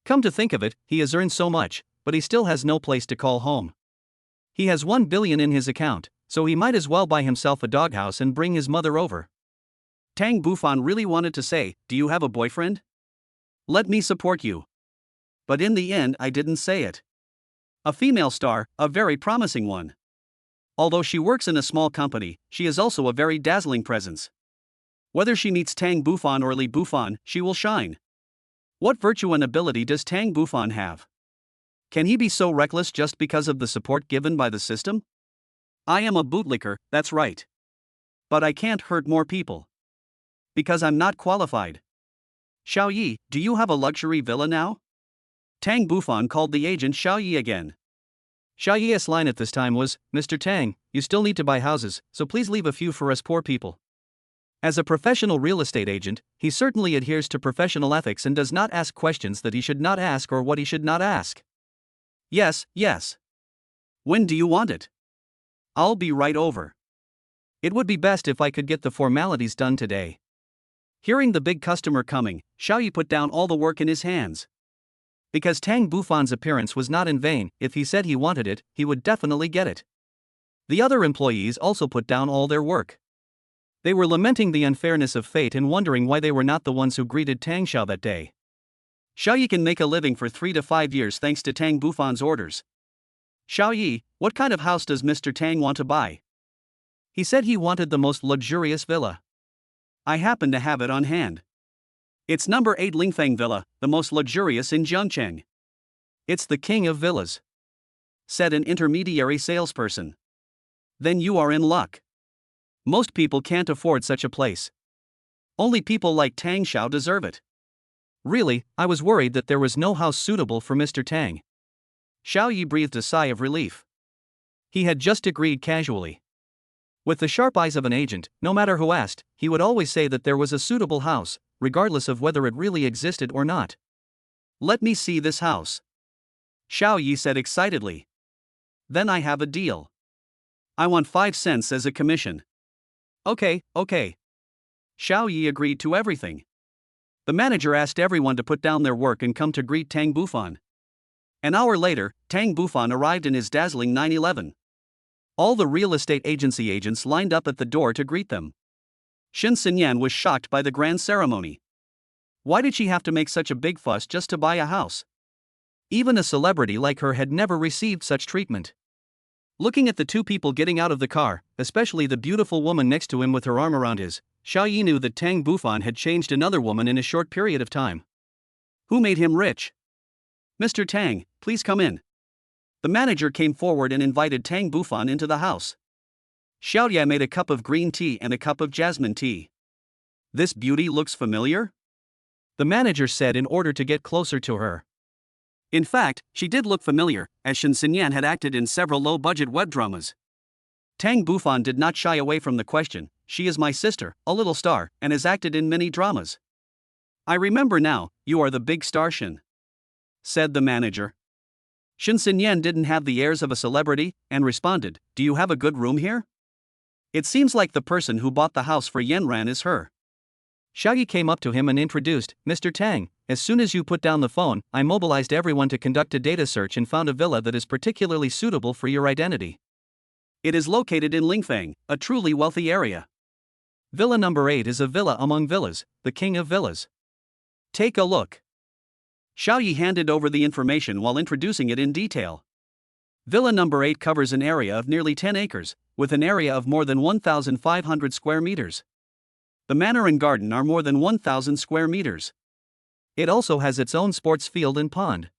A: Come to think of it, he has earned so much, but he still has no place to call home. He has 1 billion in his account, so he might as well buy himself a doghouse and bring his mother over. Tang Bufan really wanted to say, "Do you have a boyfriend? Let me support you." But in the end, I didn't say it. A female star, a very promising one. Although she works in a small company, she is also a very dazzling presence. Whether she meets Tang Bufan or Li Bufan, she will shine. What virtue and ability does Tang Bufan have? Can he be so reckless just because of the support given by the system? I am a bootlicker, that's right. But I can't hurt more people. Because I'm not qualified. Xiao Yi, do you have a luxury villa now? Tang Bufan called the agent Xiao Yi again. Xiao Yi's line at this time was, "Mr. Tang, you still need to buy houses, so please leave a few for us poor people." As a professional real estate agent, he certainly adheres to professional ethics and does not ask questions that he should not ask or what he should not ask. Yes, yes. When do you want it? I'll be right over. It would be best if I could get the formalities done today. Hearing the big customer coming, Xiao Yi put down all the work in his hands. Because Tang Bufan's appearance was not in vain, if he said he wanted it, he would definitely get it. The other employees also put down all their work. They were lamenting the unfairness of fate and wondering why they were not the ones who greeted Tang Xiao that day. Xiao Yi can make a living for 3 to 5 years thanks to Tang Bufan's orders. Xiao Yi, what kind of house does Mr. Tang want to buy? He said he wanted the most luxurious villa. I happen to have it on hand. It's number 8 Lingfeng Villa, the most luxurious in Jiangcheng. It's the king of villas, said an intermediary salesperson. Then you are in luck. Most people can't afford such a place. Only people like Tang Xiao deserve it. Really, I was worried that there was no house suitable for Mr. Tang. Xiao Yi breathed a sigh of relief. He had just agreed casually. With the sharp eyes of an agent, no matter who asked, he would always say that there was a suitable house, regardless of whether it really existed or not. Let me see this house, Xiao Yi said excitedly. Then I have a deal. I want 5 cents as a commission. Okay. Xiao Yi agreed to everything. The manager asked everyone to put down their work and come to greet Tang Bufan. An hour later, Tang Bufan arrived in his dazzling 911. All the real estate agency agents lined up at the door to greet them. Shen Xinyan was shocked by the grand ceremony. Why did she have to make such a big fuss just to buy a house? Even a celebrity like her had never received such treatment. Looking at the 2 people getting out of the car, especially the beautiful woman next to him with her arm around his, Xiao Yi knew that Tang Bufan had changed another woman in a short period of time. Who made him rich? Mr. Tang, please come in. The manager came forward and invited Tang Bufan into the house. Xiao Yi made a cup of green tea and a cup of jasmine tea. This beauty looks familiar? The manager said in order to get closer to her. In fact, she did look familiar, as Shen Xinyan had acted in several low-budget web dramas. Tang Bufan did not shy away from the question. She is my sister, a little star, and has acted in many dramas. I remember now, you are the big star Shen, said the manager. Shen Xinyan didn't have the airs of a celebrity, and responded, do you have a good room here? It seems like the person who bought the house for Yanran is her. Xiao Yi came up to him and introduced, Mr. Tang, as soon as you put down the phone, I mobilized everyone to conduct a data search and found a villa that is particularly suitable for your identity. It is located in Lingfeng, a truly wealthy area. Villa number 8 is a villa among villas, the king of villas. Take a look. Xiao Yi handed over the information while introducing it in detail. Villa number 8 covers an area of nearly 10 acres, with an area of more than 1,500 square meters. The manor and garden are more than 1,000 square meters. It also has its own sports field and pond.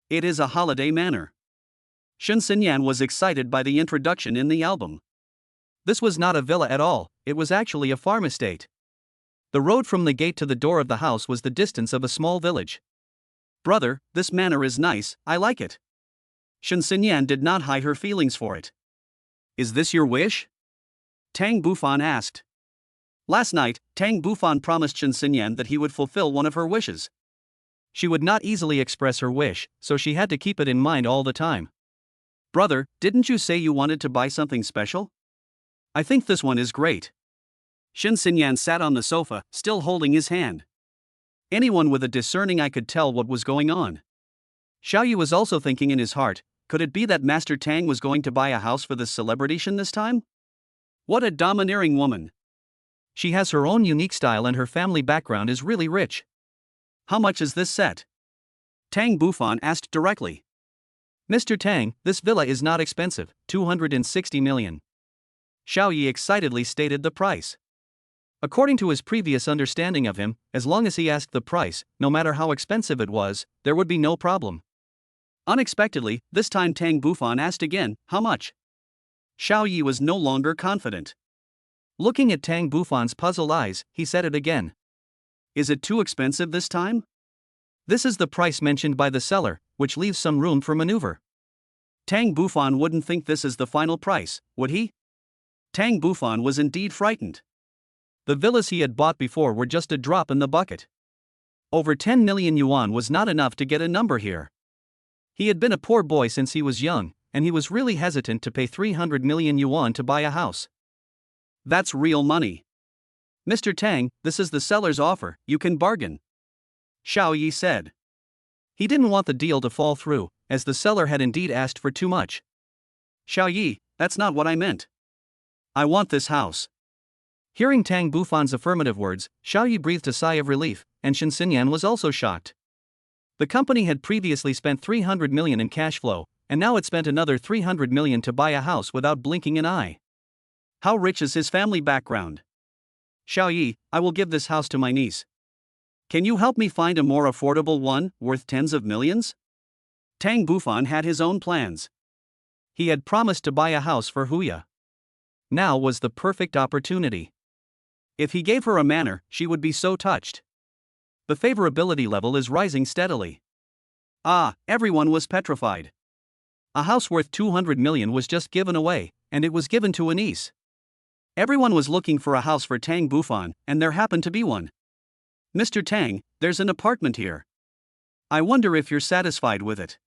A: It is a holiday manor. Shen Xinyan was excited by the introduction in the album. This was not a villa at all, it was actually a farm estate. The road from the gate to the door of the house was the distance of a small village. Brother, this manor is nice, I like it. Shen Xinyan did not hide her feelings for it. Is this your wish? Tang Bufan asked. Last night, Tang Bufan promised Shen Xinyan that he would fulfill one of her wishes. She would not easily express her wish, so she had to keep it in mind all the time. Brother, didn't you say you wanted to buy something special? I think this one is great. Shen Xinyan sat on the sofa, still holding his hand. Anyone with a discerning eye could tell what was going on. Xiao Yi was also thinking in his heart, Could it be that Master Tang was going to buy a house for this celebration this time? What a domineering woman. She has her own unique style and her family background is really rich. How much is this set? Tang Bufan asked directly. Mr. Tang, this villa is not expensive, 260 million. Xiao Yi excitedly stated the price. According to his previous understanding of him, as long as he asked the price, no matter how expensive it was, there would be no problem. Unexpectedly, this time Tang Bufan asked again, how much? Xiao Yi was no longer confident. Looking at Tang Bufan's puzzled eyes, he said it again. Is it too expensive this time? This is the price mentioned by the seller, which leaves some room for maneuver. Tang Bufan wouldn't think this is the final price, would he? Tang Bufan was indeed frightened. The villas he had bought before were just a drop in the bucket. Over 10 million yuan was not enough to get a number here. He had been a poor boy since he was young, and he was really hesitant to pay 300 million yuan to buy a house. That's real money. Mr. Tang, this is the seller's offer, you can bargain. Xiao Yi said. He didn't want the deal to fall through, as the seller had indeed asked for too much. Xiao Yi, that's not what I meant. I want this house. Hearing Tang Bufan's affirmative words, Xiao Yi breathed a sigh of relief, and Shen Xinyan was also shocked. The company had previously spent 300 million in cash flow, and now it spent another 300 million to buy a house without blinking an eye. How rich is his family background? Xiao Yi, I will give this house to my niece. Can you help me find a more affordable one, worth tens of millions? Tang Bufan had his own plans. He had promised to buy a house for Huya. Now was the perfect opportunity. If he gave her a manor, she would be so touched. The favorability level is rising steadily. Everyone was petrified. A house worth 200 million was just given away, and it was given to a niece. Everyone was looking for a house for Tang Bufan, and there happened to be one. Mr. Tang, there's an apartment here. I wonder if you're satisfied with it.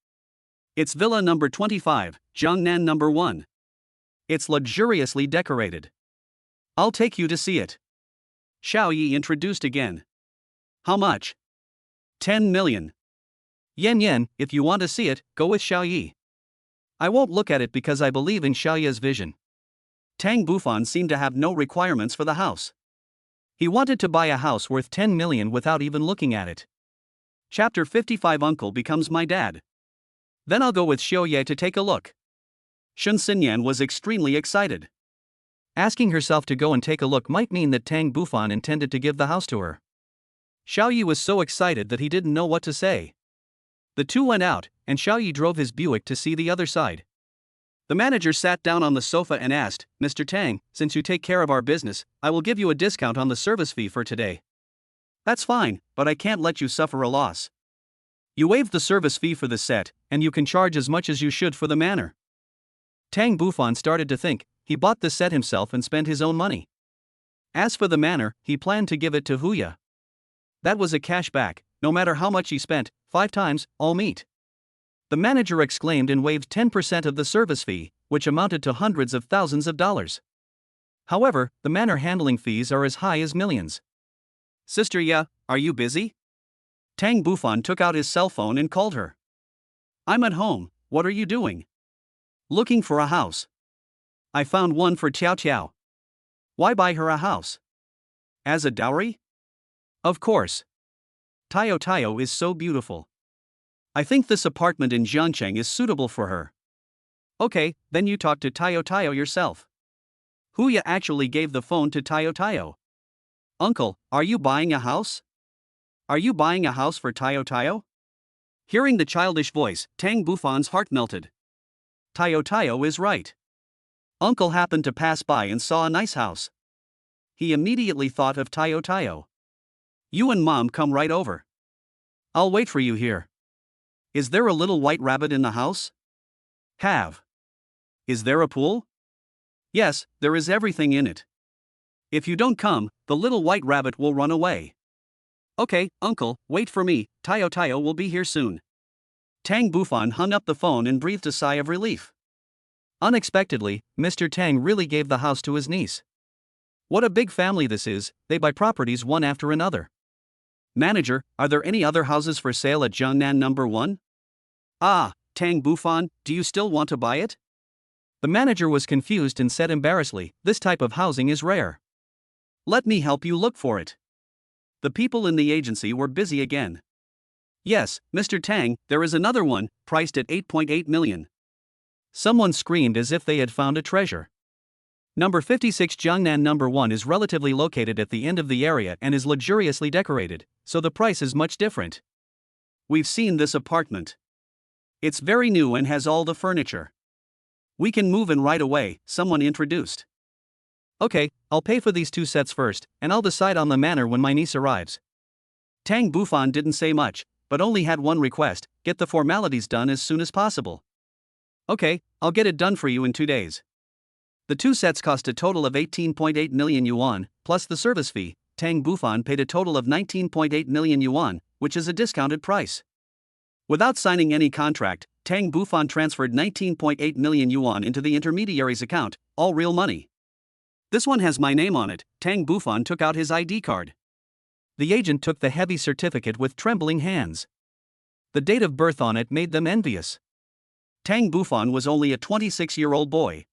A: It's Villa number 25, Jiangnan number 1. It's luxuriously decorated. I'll take you to see it. Xiao Yi introduced again. How much? 10 million. Yen, if you want to see it, go with Xiao Yi. I won't look at it because I believe in Xiao Yi's vision. Tang Bufan seemed to have no requirements for the house. He wanted to buy a house worth 10 million without even looking at it. Chapter 55 Uncle becomes my dad. Then I'll go with Xiao Ye to take a look. Shen Xinyan was extremely excited. Asking herself to go and take a look might mean that Tang Bufan intended to give the house to her. Xiao Yi was so excited that he didn't know what to say. The two went out, and Xiao Yi drove his Buick to see the other side. The manager sat down on the sofa and asked, Mr. Tang, since you take care of our business, I will give you a discount on the service fee for today. That's fine, but I can't let you suffer a loss. You waived the service fee for the set, and you can charge as much as you should for the manor. Tang Bufan started to think. He bought the set himself and spent his own money. As for the manor, he planned to give it to Huya. That was a cash back, no matter how much he spent, 5 times, all meet. The manager exclaimed and waived 10% of the service fee, which amounted to hundreds of thousands of dollars. However, the manor handling fees are as high as millions. Sister Ya, are you busy? Tang Bufan took out his cell phone and called her. I'm at home, what are you doing? Looking for a house. I found one for Tiao Tiao. Why buy her a house? As a dowry? Of course. Tiao Tiao is so beautiful. I think this apartment in Jiangcheng is suitable for her. Okay, then you talk to Tiao Tiao yourself. Huya actually gave the phone to Tiao Tiao. Uncle, are you buying a house? Are you buying a house for Tiao Tiao? Hearing the childish voice, Tang Bufan's heart melted. Tiao Tiao is right. Uncle happened to pass by and saw a nice house. He immediately thought of Tiao Tiao. You and Mom come right over. I'll wait for you here. Is there a little white rabbit in the house? Have. Is there a pool? Yes, there is everything in it. If you don't come, the little white rabbit will run away. Okay, Uncle, wait for me, Tiao Tiao will be here soon. Tang Bufan hung up the phone and breathed a sigh of relief. Unexpectedly, Mr. Tang really gave the house to his niece. What a big family this is, they buy properties one after another. Manager, are there any other houses for sale at Jiangnan number 1? Tang Bufan, do you still want to buy it? The manager was confused and said embarrassedly, this type of housing is rare. Let me help you look for it. The people in the agency were busy again. Yes, Mr. Tang, there is another one, priced at 8.8 million. Someone screamed as if they had found a treasure. Number 56 Jiangnan Number 1 is relatively located at the end of the area and is luxuriously decorated, so the price is much different. We've seen this apartment. It's very new and has all the furniture. We can move in right away, someone introduced. Okay, I'll pay for these 2 sets first, and I'll decide on the manner when my niece arrives. Tang Bufan didn't say much, but only had one request: get the formalities done as soon as possible. Okay, I'll get it done for you in 2 days. The 2 sets cost a total of 18.8 million yuan, plus the service fee. Tang Bufan paid a total of 19.8 million yuan, which is a discounted price. Without signing any contract, Tang Bufan transferred 19.8 million yuan into the intermediary's account, all real money. This one has my name on it. Tang Bufan took out his ID card. The agent took the heavy certificate with trembling hands. The date of birth on it made them envious. Tang Bufan was only a 26-year-old boy.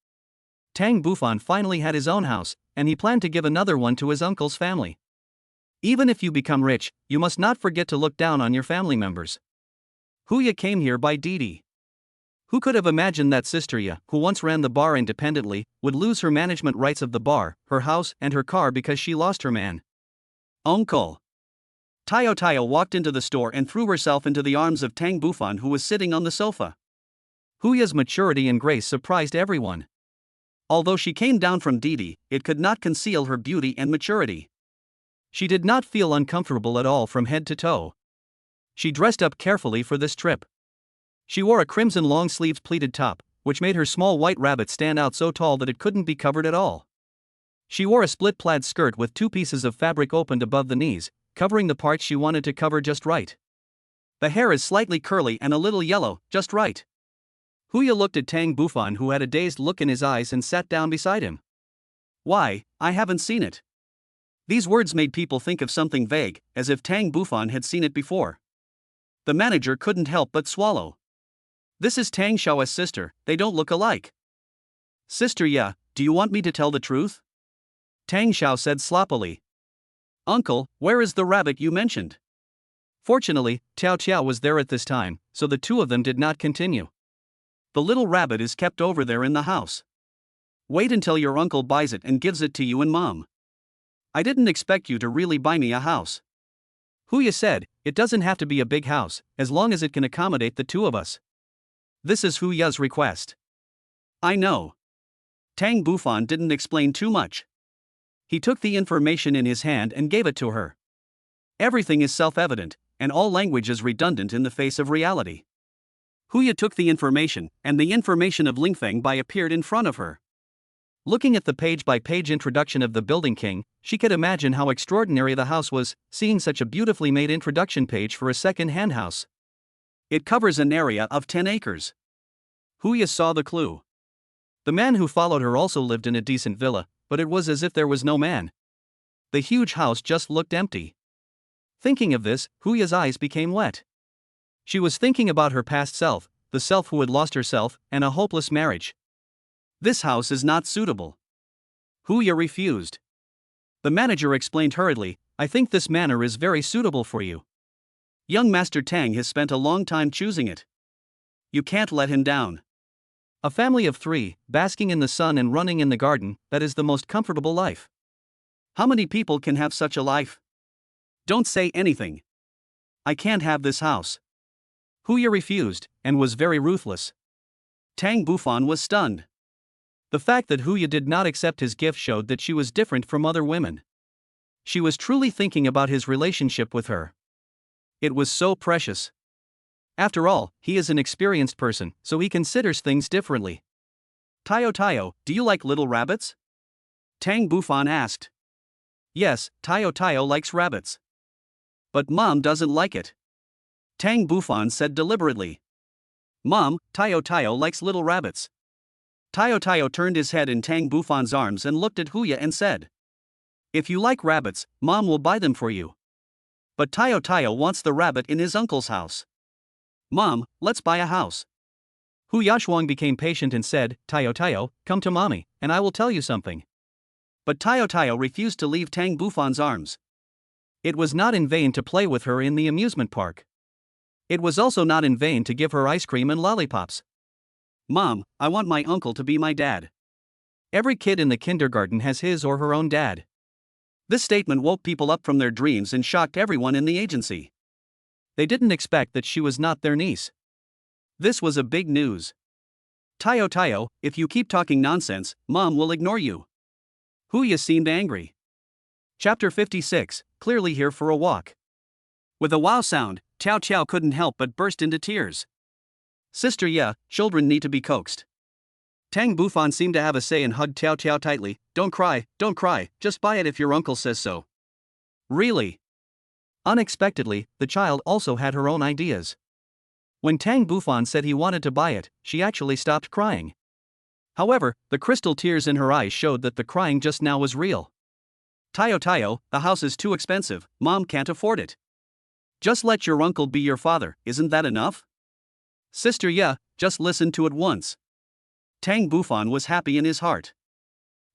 A: Tang Bufan finally had his own house, and he planned to give another one to his uncle's family. Even if you become rich, you must not forget to look down on your family members. Huya came here by Didi. Who could have imagined that Sister Ya, who once ran the bar independently, would lose her management rights of the bar, her house, and her car because she lost her man? Uncle. Tayo walked into the store and threw herself into the arms of Tang Bufan, who was sitting on the sofa. Huya's maturity and grace surprised everyone. Although she came down from Didi, it could not conceal her beauty and maturity. She did not feel uncomfortable at all from head to toe. She dressed up carefully for this trip. She wore a crimson long-sleeved pleated top, which made her small white rabbit stand out so tall that it couldn't be covered at all. She wore a split plaid skirt with 2 pieces of fabric opened above the knees, covering the parts she wanted to cover just right. The hair is slightly curly and a little yellow, just right. Huya looked at Tang Bufan, who had a dazed look in his eyes, and sat down beside him. Why, I haven't seen it. These words made people think of something vague, as if Tang Bufan had seen it before. The manager couldn't help but swallow. This is Tang Xiao's sister, they don't look alike. Sister Ya, do you want me to tell the truth? Tang Xiao said sloppily. Uncle, where is the rabbit you mentioned? Fortunately, Tiao was there at this time, so the 2 of them did not continue. The little rabbit is kept over there in the house. Wait until your uncle buys it and gives it to you and Mom. I didn't expect you to really buy me a house. Huya said, it doesn't have to be a big house, as long as it can accommodate the 2 of us. This is Huya's request. I know. Tang Bufan didn't explain too much. He took the information in his hand and gave it to her. Everything is self-evident, and all language is redundant in the face of reality. Huya took the information, and the information of Lingfeng Bai appeared in front of her. Looking at the page-by-page introduction of the Building King, she could imagine how extraordinary the house was, seeing such a beautifully made introduction page for a second-hand house. It covers an area of 10 acres. Huya saw the clue. The man who followed her also lived in a decent villa, but it was as if there was no man. The huge house just looked empty. Thinking of this, Huya's eyes became wet. She was thinking about her past self, the self who had lost herself, and a hopeless marriage. This house is not suitable. Huya refused. The manager explained hurriedly, I think this manor is very suitable for you. Young Master Tang has spent a long time choosing it. You can't let him down. A family of 3, basking in the sun and running in the garden, that is the most comfortable life. How many people can have such a life? Don't say anything. I can't have this house. Huya refused, and was very ruthless. Tang Bufan was stunned. The fact that Huya did not accept his gift showed that she was different from other women. She was truly thinking about his relationship with her. It was so precious. After all, he is an experienced person, so he considers things differently. Tayo, do you like little rabbits? Tang Bufan asked. Yes, Tayo likes rabbits. But Mom doesn't like it. Tang Bufan said deliberately. Mom, Tayo likes little rabbits. Tayo turned his head in Tang Bufan's arms and looked at Huya and said. If you like rabbits, Mom will buy them for you. But Tayo wants the rabbit in his uncle's house. Mom, let's buy a house. Hu Yashuang became patient and said, Tayo Tayo, come to mommy, and I will tell you something. But Tayo Tayo refused to leave Tang Bufan's arms. It was not in vain to play with her in the amusement park. It was also not in vain to give her ice cream and lollipops. Mom, I want my uncle to be my dad. Every kid in the kindergarten has his or her own dad. This statement woke people up from their dreams and shocked everyone in the agency. They didn't expect that she was not their niece. This was a big news. Tayo Tayo, if you keep talking nonsense, Mom will ignore you. Huya seemed angry. Chapter 56, clearly here for a walk. With a wow sound, Tiao Tiao couldn't help but burst into tears. Sister Ye, children need to be coaxed. Tang Bufan seemed to have a say and hugged Tiao Tiao tightly. Don't cry, just buy it if your uncle says so. Really? Unexpectedly, the child also had her own ideas. When Tang Bufan said he wanted to buy it, she actually stopped crying. However, the crystal tears in her eyes showed that the crying just now was real. Tayo Tayo, the house is too expensive, Mom can't afford it. Just let your uncle be your father, isn't that enough? Sister Ye, just listen to it once. Tang Bufan was happy in his heart.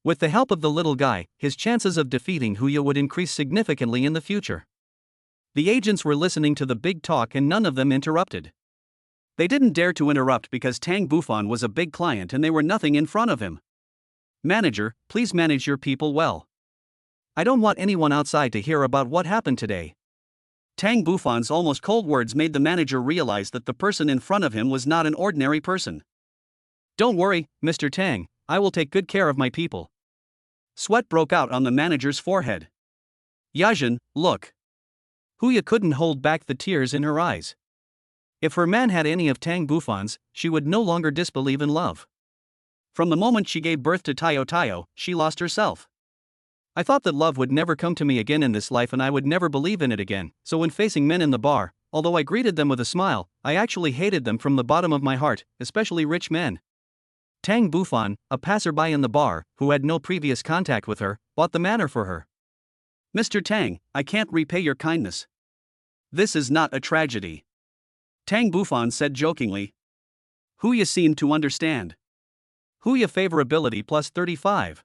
A: With the help of the little guy, his chances of defeating Huya would increase significantly in the future. The agents were listening to the big talk and none of them interrupted. They didn't dare to interrupt because Tang Bufan was a big client and they were nothing in front of him. Manager, please manage your people well. I don't want anyone outside to hear about what happened today. Tang Bufan's almost cold words made the manager realize that the person in front of him was not an ordinary person. Don't worry, Mr. Tang, I will take good care of my people. Sweat broke out on the manager's forehead. Yajin, look. Huya couldn't hold back the tears in her eyes. If her man had any of Tang Bufan's, she would no longer disbelieve in love. From the moment she gave birth to Tayo Tayo, she lost herself. I thought that love would never come to me again in this life and I would never believe in it again, so when facing men in the bar, although I greeted them with a smile, I actually hated them from the bottom of my heart, especially rich men. Tang Bufan, a passerby in the bar, who had no previous contact with her, bought the manner for her. Mr. Tang, I can't repay your kindness. This is not a tragedy. Tang Bufan said jokingly. Huya seemed to understand. Huya favorability plus 35.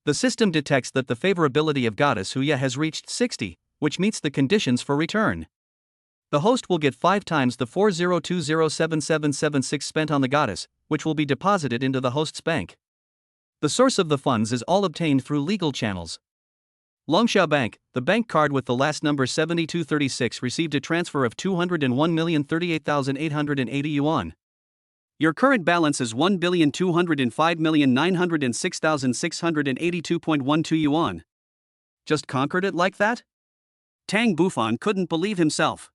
A: The system detects that the favorability of goddess Huya has reached 60, which meets the conditions for return. The host will get 5 times the 40207776 spent on the goddess, which will be deposited into the host's bank. The source of the funds is all obtained through legal channels. Longxia Bank, the bank card with the last number 7236 received a transfer of 201,038,880 yuan. Your current balance is 1,205,906,682.12 yuan. Just conquered it like that? Tang Bufan couldn't believe himself.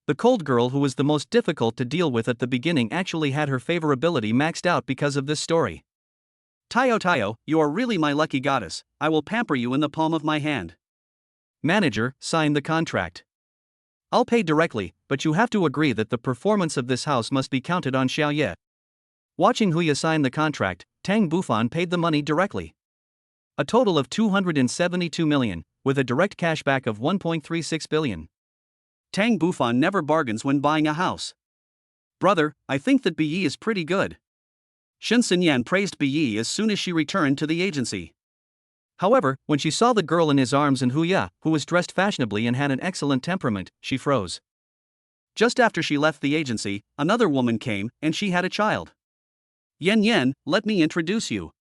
A: The cold girl who was the most difficult to deal with at the beginning actually had her favorability maxed out because of this story. Tayo Tayo, you are really my lucky goddess, I will pamper you in the palm of my hand. Manager, sign the contract. I'll pay directly, but you have to agree that the performance of this house must be counted on Xiao Ye. Watching Huya sign the contract, Tang Bufan paid the money directly. A total of 272 million, with a direct cashback of 1.36 billion. Tang Bufan never bargains when buying a house. Brother, I think that Biyi is pretty good. Shen Xinyan praised Biyi as soon as she returned to the agency. However, when she saw the girl in his arms and Huya, who was dressed fashionably and had an excellent temperament, she froze. Just after she left the agency, another woman came, and she had a child. Yen Yen, let me introduce you.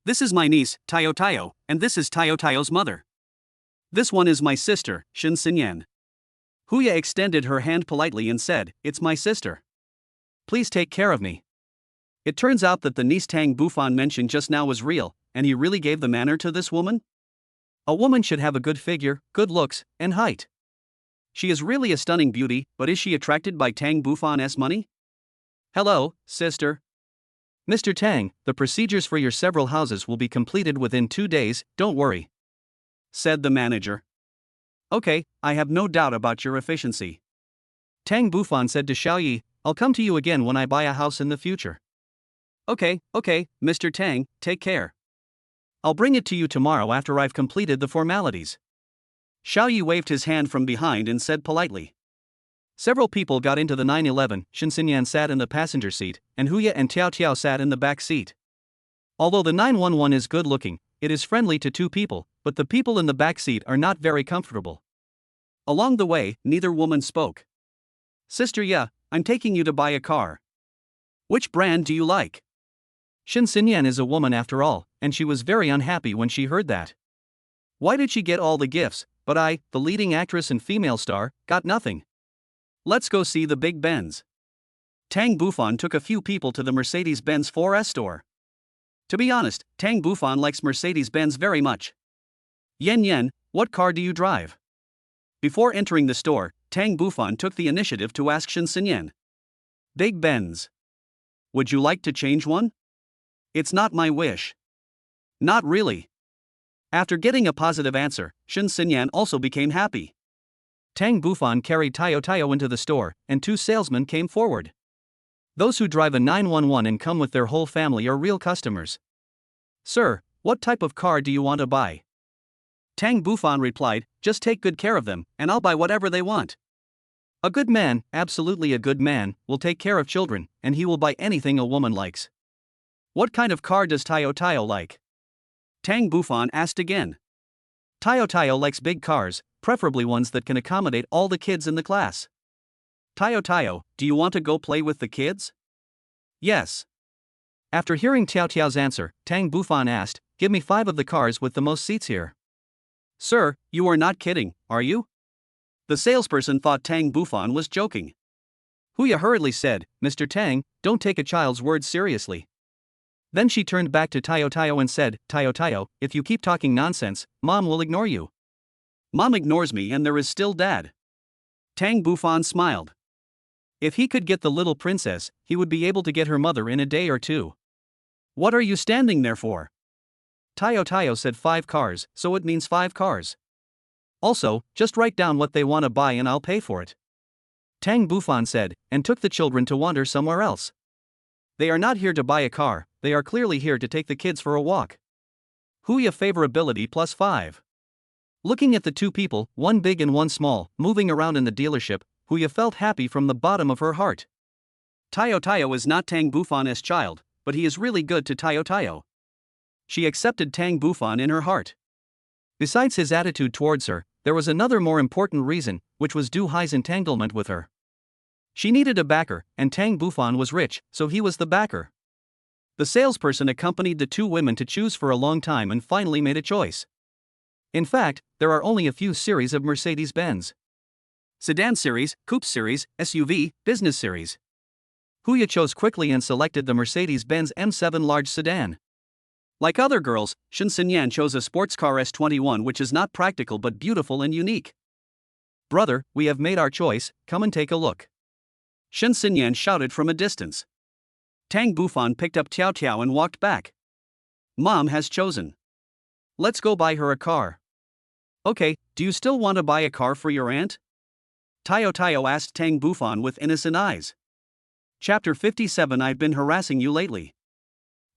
A: This is my niece, Tayo Tayo, and this is Tayo Tayo's mother. This one is my sister, Shen Xinyan. Huya extended her hand politely and said, It's my sister. Please take care of me. It turns out that the niece Tang Bufan mentioned just now was real, and he really gave the manner to this woman? A woman should have a good figure, good looks, and height. She is really a stunning beauty, but is she attracted by Tang Bufan's money? Hello, sister. Mr. Tang, the procedures for your several houses will be completed within 2 days, don't worry, said the manager. Okay, I have no doubt about your efficiency. Tang Bufan said to Xiao Yi, I'll come to you again when I buy a house in the future. Okay, Mr. Tang, take care. I'll bring it to you tomorrow after I've completed the formalities. Xiao Yi waved his hand from behind and said politely. Several people got into the 911. Shin Xinyan sat in the passenger seat, and Huya and Tiao Tiao sat in the back seat. Although the 911 is good looking, it is friendly to two people, but the people in the back seat are not very comfortable. Along the way, neither woman spoke. Sister Ya, I'm taking you to buy a car. Which brand do you like? Shin Xinyan is a woman after all, and she was very unhappy when she heard that. Why did she get all the gifts, but I, the leading actress and female star, got nothing? Let's go see the Big Benz. Tang Bufan took a few people to the Mercedes-Benz 4S store. To be honest, Tang Bufan likes Mercedes-Benz very much. Yen Yen, what car do you drive? Before entering the store, Tang Bufan took the initiative to ask Shin Xinyan. Big Benz. Would you like to change one? It's not my wish. Not really. After getting a positive answer, Shin Xinyan also became happy. Tang Bufan carried Tiao Tiao into the store, and two salesmen came forward. Those who drive a 911 and come with their whole family are real customers. Sir, what type of car do you want to buy? Tang Bufan replied, just take good care of them, and I'll buy whatever they want. A good man, absolutely a good man, will take care of children, and he will buy anything a woman likes. What kind of car does Tiao Tiao like? Tang Bufan asked again. Tiao Tiao likes big cars, preferably ones that can accommodate all the kids in the class. Tiao Tiao, do you want to go play with the kids? Yes. After hearing Tiao Tiao's answer, Tang Bufan asked, give me 5 of the cars with the most seats here. Sir, you are not kidding, are you? The salesperson thought Tang Bufan was joking. Huya hurriedly said, Mr. Tang, don't take a child's words seriously. Then she turned back to Tiao Tiao and said, Tiao Tiao, if you keep talking nonsense, Mom will ignore you. Mom ignores me and there is still Dad. Tang Bufan smiled. If he could get the little princess, he would be able to get her mother in a day or two. What are you standing there for? Tiao Tiao said 5 cars, so it means 5 cars. Also, just write down what they want to buy and I'll pay for it. Tang Bufan said, and took the children to wander somewhere else. They are not here to buy a car, they are clearly here to take the kids for a walk. Huya favorability +5. Looking at the two people, one big and one small, moving around in the dealership, Huya felt happy from the bottom of her heart. Tiao Tiao is not Tang Bufan's child, but he is really good to Tiao Tiao. She accepted Tang Bufan in her heart. Besides his attitude towards her, there was another more important reason, which was Du Hai's entanglement with her. She needed a backer, and Tang Bufan was rich, so he was the backer. The salesperson accompanied the two women to choose for a long time and finally made a choice. In fact, there are only a few series of Mercedes-Benz. Sedan series, coupe series, SUV, business series. Huya chose quickly and selected the Mercedes-Benz M7 large sedan. Like other girls, Shin Xinyan chose a sports car S21 which is not practical but beautiful and unique. Brother, we have made our choice, come and take a look. Shin Xinyan shouted from a distance. Tang Bufan picked up Tiao Tiao and walked back. Mom has chosen. Let's go buy her a car. Okay, do you still want to buy a car for your aunt? Tiao Tiao asked Tang Bufan with innocent eyes. Chapter 57 I've been harassing you lately.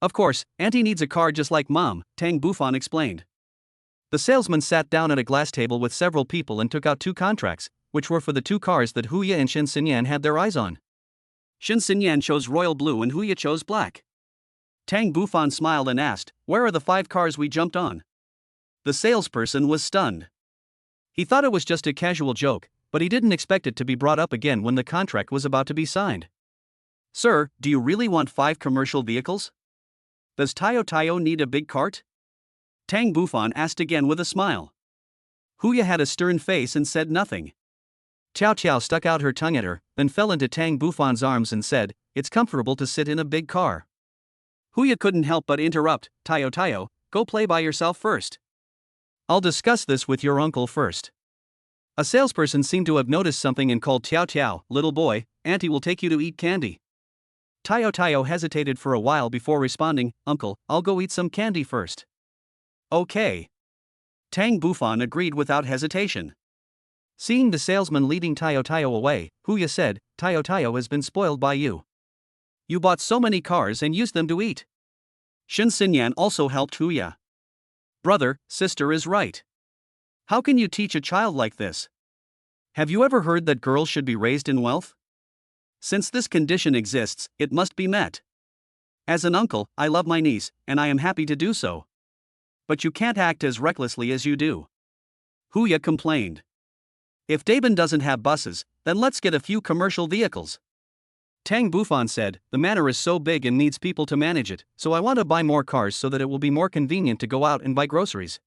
A: Of course, Auntie needs a car just like Mom, Tang Bufan explained. The salesman sat down at a glass table with several people and took out 2 contracts, which were for the 2 cars that Huya and Shin Xinyan had their eyes on. Shin Xinyan chose royal blue and Huya chose black. Tang Bufan smiled and asked, where are the 5 cars we jumped on? The salesperson was stunned. He thought it was just a casual joke, but he didn't expect it to be brought up again when the contract was about to be signed. Sir, do you really want 5 commercial vehicles? Does Tiao Tiao need a big cart? Tang Bufan asked again with a smile. Huya had a stern face and said nothing. Tiao Tiao stuck out her tongue at her, then fell into Tang Bufan's arms and said, it's comfortable to sit in a big car. Huya couldn't help but interrupt, Tiao Tiao, go play by yourself first. I'll discuss this with your uncle first. A salesperson seemed to have noticed something and called Tiao Tiao, little boy, Auntie will take you to eat candy. Tiao Tiao hesitated for a while before responding, Uncle, I'll go eat some candy first. Okay. Tang Bufan agreed without hesitation. Seeing the salesman leading Tiao Tiao away, Huya said, Tiao Tiao has been spoiled by you. You bought so many cars and used them to eat. Shin Xinyan also helped Huya. Brother, sister is right. How can you teach a child like this? Have you ever heard that girls should be raised in wealth? Since this condition exists, it must be met. As an uncle, I love my niece, and I am happy to do so. But you can't act as recklessly as you do. Huya complained. If Daban doesn't have buses, then let's get a few commercial vehicles. Tang Bufan said, the manor is so big and needs people to manage it, so I want to buy more cars so that it will be more convenient to go out and buy groceries.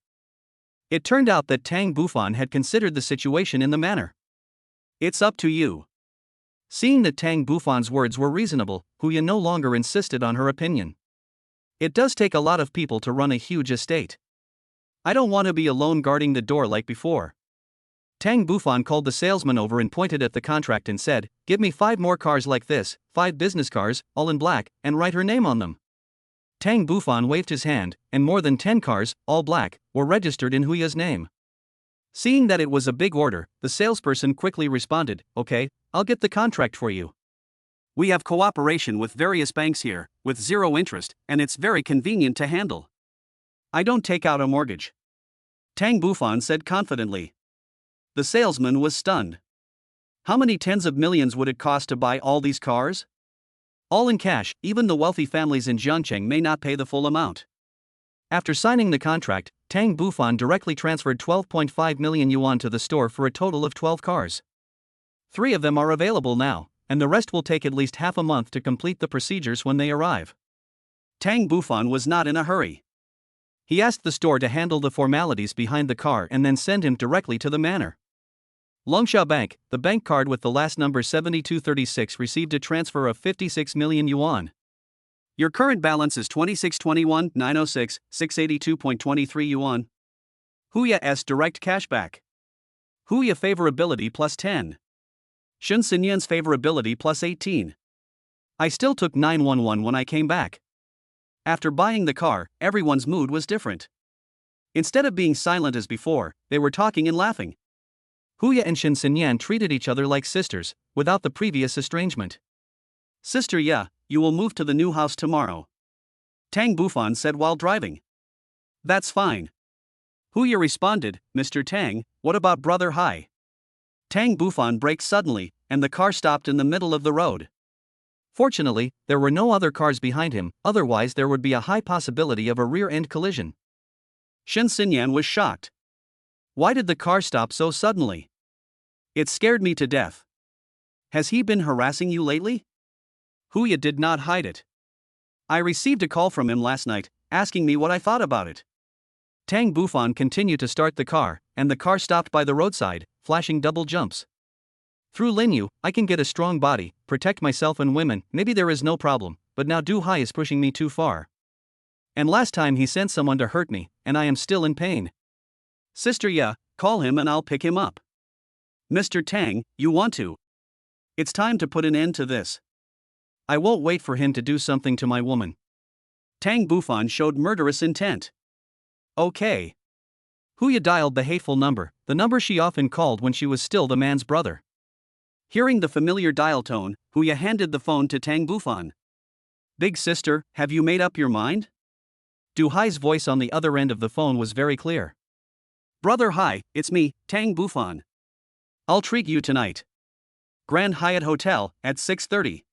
A: It turned out that Tang Bufan had considered the situation in the manor. It's up to you. Seeing that Tang Bufan's words were reasonable, Huya no longer insisted on her opinion. It does take a lot of people to run a huge estate. I don't want to be alone guarding the door like before. Tang Bufan called the salesman over and pointed at the contract and said, give me 5 more cars like this, 5 business cars, all in black, and write her name on them. Tang Bufan waved his hand, and more than 10 cars, all black, were registered in Huya's name. Seeing that it was a big order, the salesperson quickly responded, okay, I'll get the contract for you. We have cooperation with various banks here, with 0 interest, and it's very convenient to handle. I don't take out a mortgage. Tang Bufan said confidently. The salesman was stunned. How many tens of millions would it cost to buy all these cars? All in cash, even the wealthy families in Jiangcheng may not pay the full amount. After signing the contract, Tang Bufan directly transferred 12.5 million yuan to the store for a total of 12 cars. 3 of them are available now, and the rest will take at least half a month to complete the procedures when they arrive. Tang Bufan was not in a hurry. He asked the store to handle the formalities behind the car and then send him directly to the manor. Longsha Bank, the bank card with the last number 7236 received a transfer of 56 million yuan. Your current balance is 2621,906, 682.23 yuan. Huya S direct cashback. Huya favorability plus 10. Shun Sinyan's favorability plus 18. I still took 911 when I came back. After buying the car, everyone's mood was different. Instead of being silent as before, they were talking and laughing. Huya and Shin Sinyan treated each other like sisters, without the previous estrangement. Sister Ya, you will move to the new house tomorrow. Tang Bufan said while driving. That's fine. Huya responded, Mr. Tang, what about Brother Hai? Tang Bufan braked suddenly, and the car stopped in the middle of the road. Fortunately, there were no other cars behind him, otherwise there would be a high possibility of a rear-end collision. Shin Sinyan was shocked. Why did the car stop so suddenly? It scared me to death. Has he been harassing you lately? Huya did not hide it. I received a call from him last night, asking me what I thought about it. Tang Bufan continued to start the car, and the car stopped by the roadside, flashing double jumps. Through Linyu, I can get a strong body, protect myself and women, maybe there is no problem, but now Du Hai is pushing me too far. And last time he sent someone to hurt me, and I am still in pain. Sister Ya, call him and I'll pick him up. Mr. Tang, you want to? It's time to put an end to this. I won't wait for him to do something to my woman. Tang Bufan showed murderous intent. Okay. Huya dialed the hateful number, the number she often called when she was still the man's brother. Hearing the familiar dial tone, Huya handed the phone to Tang Bufan. Big sister, have you made up your mind? Du Hai's voice on the other end of the phone was very clear. Brother Hai, it's me, Tang Bufan. I'll treat you tonight. Grand Hyatt Hotel, at 6:30.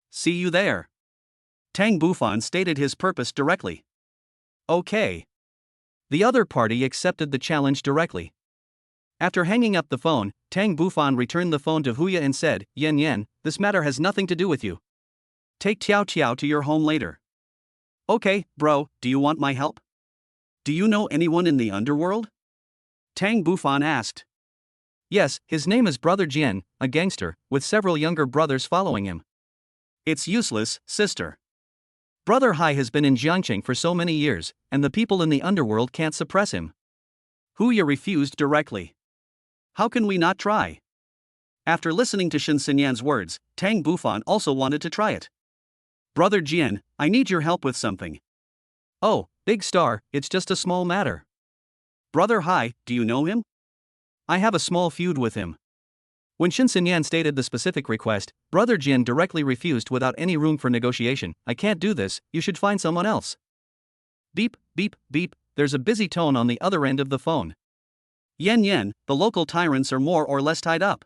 A: See you there. Tang Bufan stated his purpose directly. Okay. The other party accepted the challenge directly. After hanging up the phone, Tang Bufan returned the phone to Huya and said, Yen Yen, this matter has nothing to do with you. Take Tiao Tiao to your home later. Okay, bro, do you want my help? Do you know anyone in the underworld? Tang Bufan asked. Yes, his name is Brother Jian, a gangster, with several younger brothers following him. It's useless, sister. Brother Hai has been in Jiangcheng for so many years, and the people in the underworld can't suppress him. Huya refused directly. How can we not try? After listening to Shin Sinyan's words, Tang Bufan also wanted to try it. Brother Jian, I need your help with something. Oh, big star, it's just a small matter. Brother Hai, do you know him? I have a small feud with him. When Shin Sinyan stated the specific request, Brother Jian directly refused without any room for negotiation. I can't do this, you should find someone else. Beep, beep, beep, there's a busy tone on the other end of the phone. Yen, the local tyrants are more or less tied up.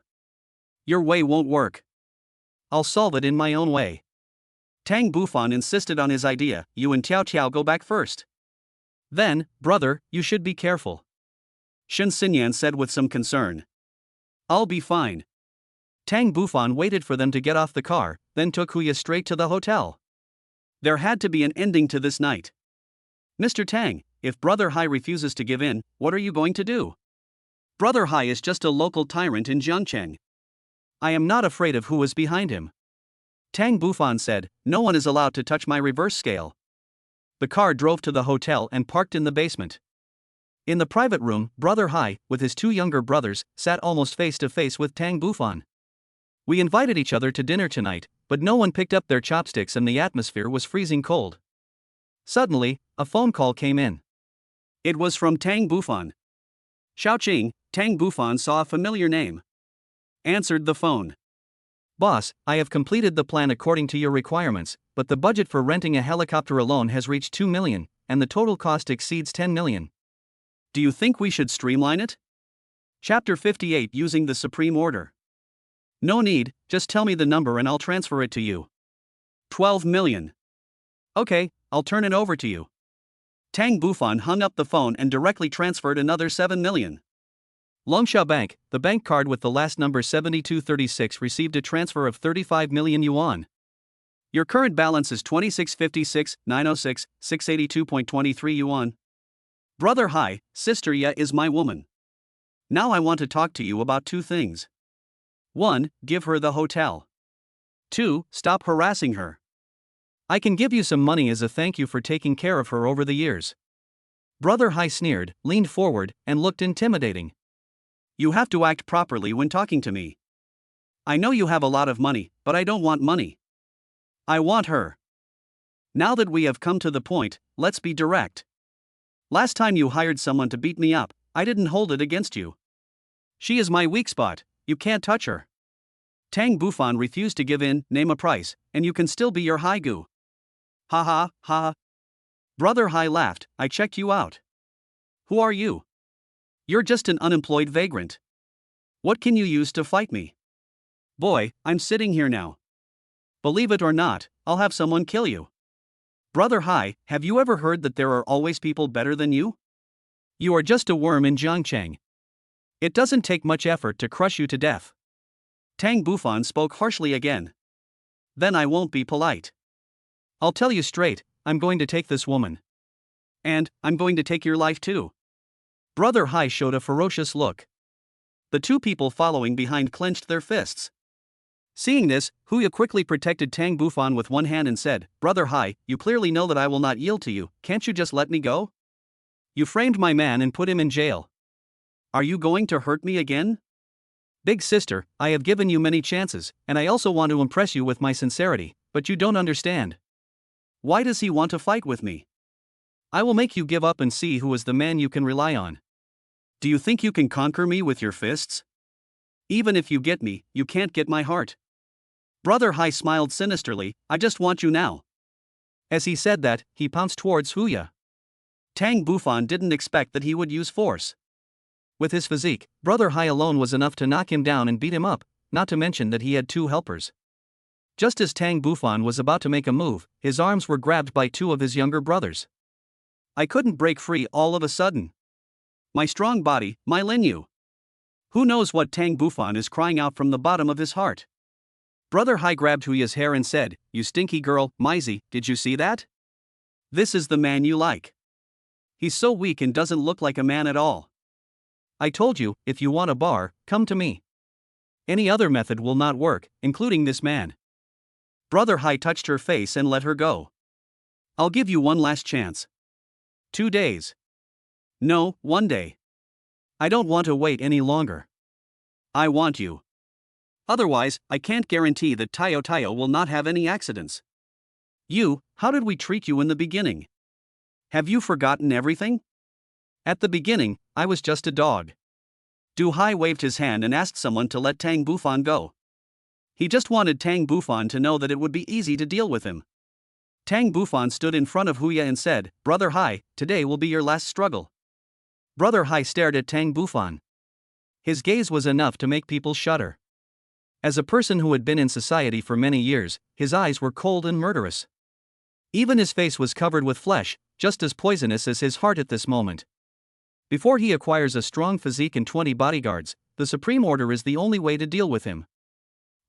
A: Your way won't work. I'll solve it in my own way. Tang Bufan insisted on his idea. You and Tiao Tiao go back first. Then, brother, you should be careful. Shen Xinyan said with some concern. I'll be fine. Tang Bufan waited for them to get off the car, then took Huya straight to the hotel. There had to be an ending to this night. Mr. Tang, if Brother Hai refuses to give in, what are you going to do? Brother Hai is just a local tyrant in Jiangcheng. I am not afraid of who is behind him. Tang Bufan said, no one is allowed to touch my reverse scale. The car drove to the hotel and parked in the basement. In the private room, Brother Hai, with his two younger brothers, sat almost face to face with Tang Bufan. We invited each other to dinner tonight, but no one picked up their chopsticks and the atmosphere was freezing cold. Suddenly, a phone call came in. It was from Tang Bufan. Xiaoqing, Tang Bufan saw a familiar name. Answered the phone. Boss, I have completed the plan according to your requirements, but the budget for renting a helicopter alone has reached 2 million, and the total cost exceeds 10 million. Do you think we should streamline it? Chapter 58 Using the Supreme Order. No need, just tell me the number and I'll transfer it to you. 12 million. Okay, I'll turn it over to you. Tang Bufan hung up the phone and directly transferred another 7 million. Longsha Bank, the bank card with the last number 7236 received a transfer of 35 million yuan. Your current balance is 2656,906, 682.23 yuan. Brother Hai, Sister Ya is my woman. Now I want to talk to you about two things. 1. Give her the hotel. 2. Stop harassing her. I can give you some money as a thank you for taking care of her over the years. Brother Hai sneered, leaned forward, and looked intimidating. You have to act properly when talking to me. I know you have a lot of money, but I don't want money. I want her. Now that we have come to the point, let's be direct. Last time you hired someone to beat me up, I didn't hold it against you. She is my weak spot, you can't touch her. Tang Bufan refused to give in, name a price, and you can still be your Haigu. Ha ha, ha. Brother Hai laughed, I checked you out. Who are you? You're just an unemployed vagrant. What can you use to fight me? Boy, I'm sitting here now. Believe it or not, I'll have someone kill you. Brother Hai, have you ever heard that there are always people better than you? You are just a worm in Jiangcheng. It doesn't take much effort to crush you to death. Tang Bufan spoke harshly again. Then I won't be polite. I'll tell you straight, I'm going to take this woman. And, I'm going to take your life too. Brother Hai showed a ferocious look. The two people following behind clenched their fists. Seeing this, Huya quickly protected Tang Bufan with one hand and said, Brother Hai, you clearly know that I will not yield to you, can't you just let me go? You framed my man and put him in jail. Are you going to hurt me again? Big sister, I have given you many chances, and I also want to impress you with my sincerity, but you don't understand. Why does he want to fight with me? I will make you give up and see who is the man you can rely on. Do you think you can conquer me with your fists? Even if you get me, you can't get my heart. Brother Hai smiled sinisterly, I just want you now. As he said that, he pounced towards Huya. Tang Bufan didn't expect that he would use force. With his physique, Brother Hai alone was enough to knock him down and beat him up, not to mention that he had two helpers. Just as Tang Bufan was about to make a move, his arms were grabbed by two of his younger brothers. I couldn't break free all of a sudden. My strong body, my Linyu. Who knows what Tang Bufan is crying out from the bottom of his heart. Brother Hai grabbed Huya's hair and said, You stinky girl, Maizi, did you see that? This is the man you like. He's so weak and doesn't look like a man at all. I told you, if you want a bar, come to me. Any other method will not work, including this man. Brother Hai touched her face and let her go. I'll give you one last chance. 2 days. No, 1 day. I don't want to wait any longer. I want you. Otherwise, I can't guarantee that Tayo will not have any accidents. You, how did we treat you in the beginning? Have you forgotten everything? At the beginning, I was just a dog. Du Hai waved his hand and asked someone to let Tang Bufan go. He just wanted Tang Bufan to know that it would be easy to deal with him. Tang Bufan stood in front of Huya and said, Brother Hai, today will be your last struggle. Brother Hai stared at Tang Bufan. His gaze was enough to make people shudder. As a person who had been in society for many years, his eyes were cold and murderous. Even his face was covered with flesh, just as poisonous as his heart at this moment. Before he acquires a strong physique and 20 bodyguards, the Supreme Order is the only way to deal with him.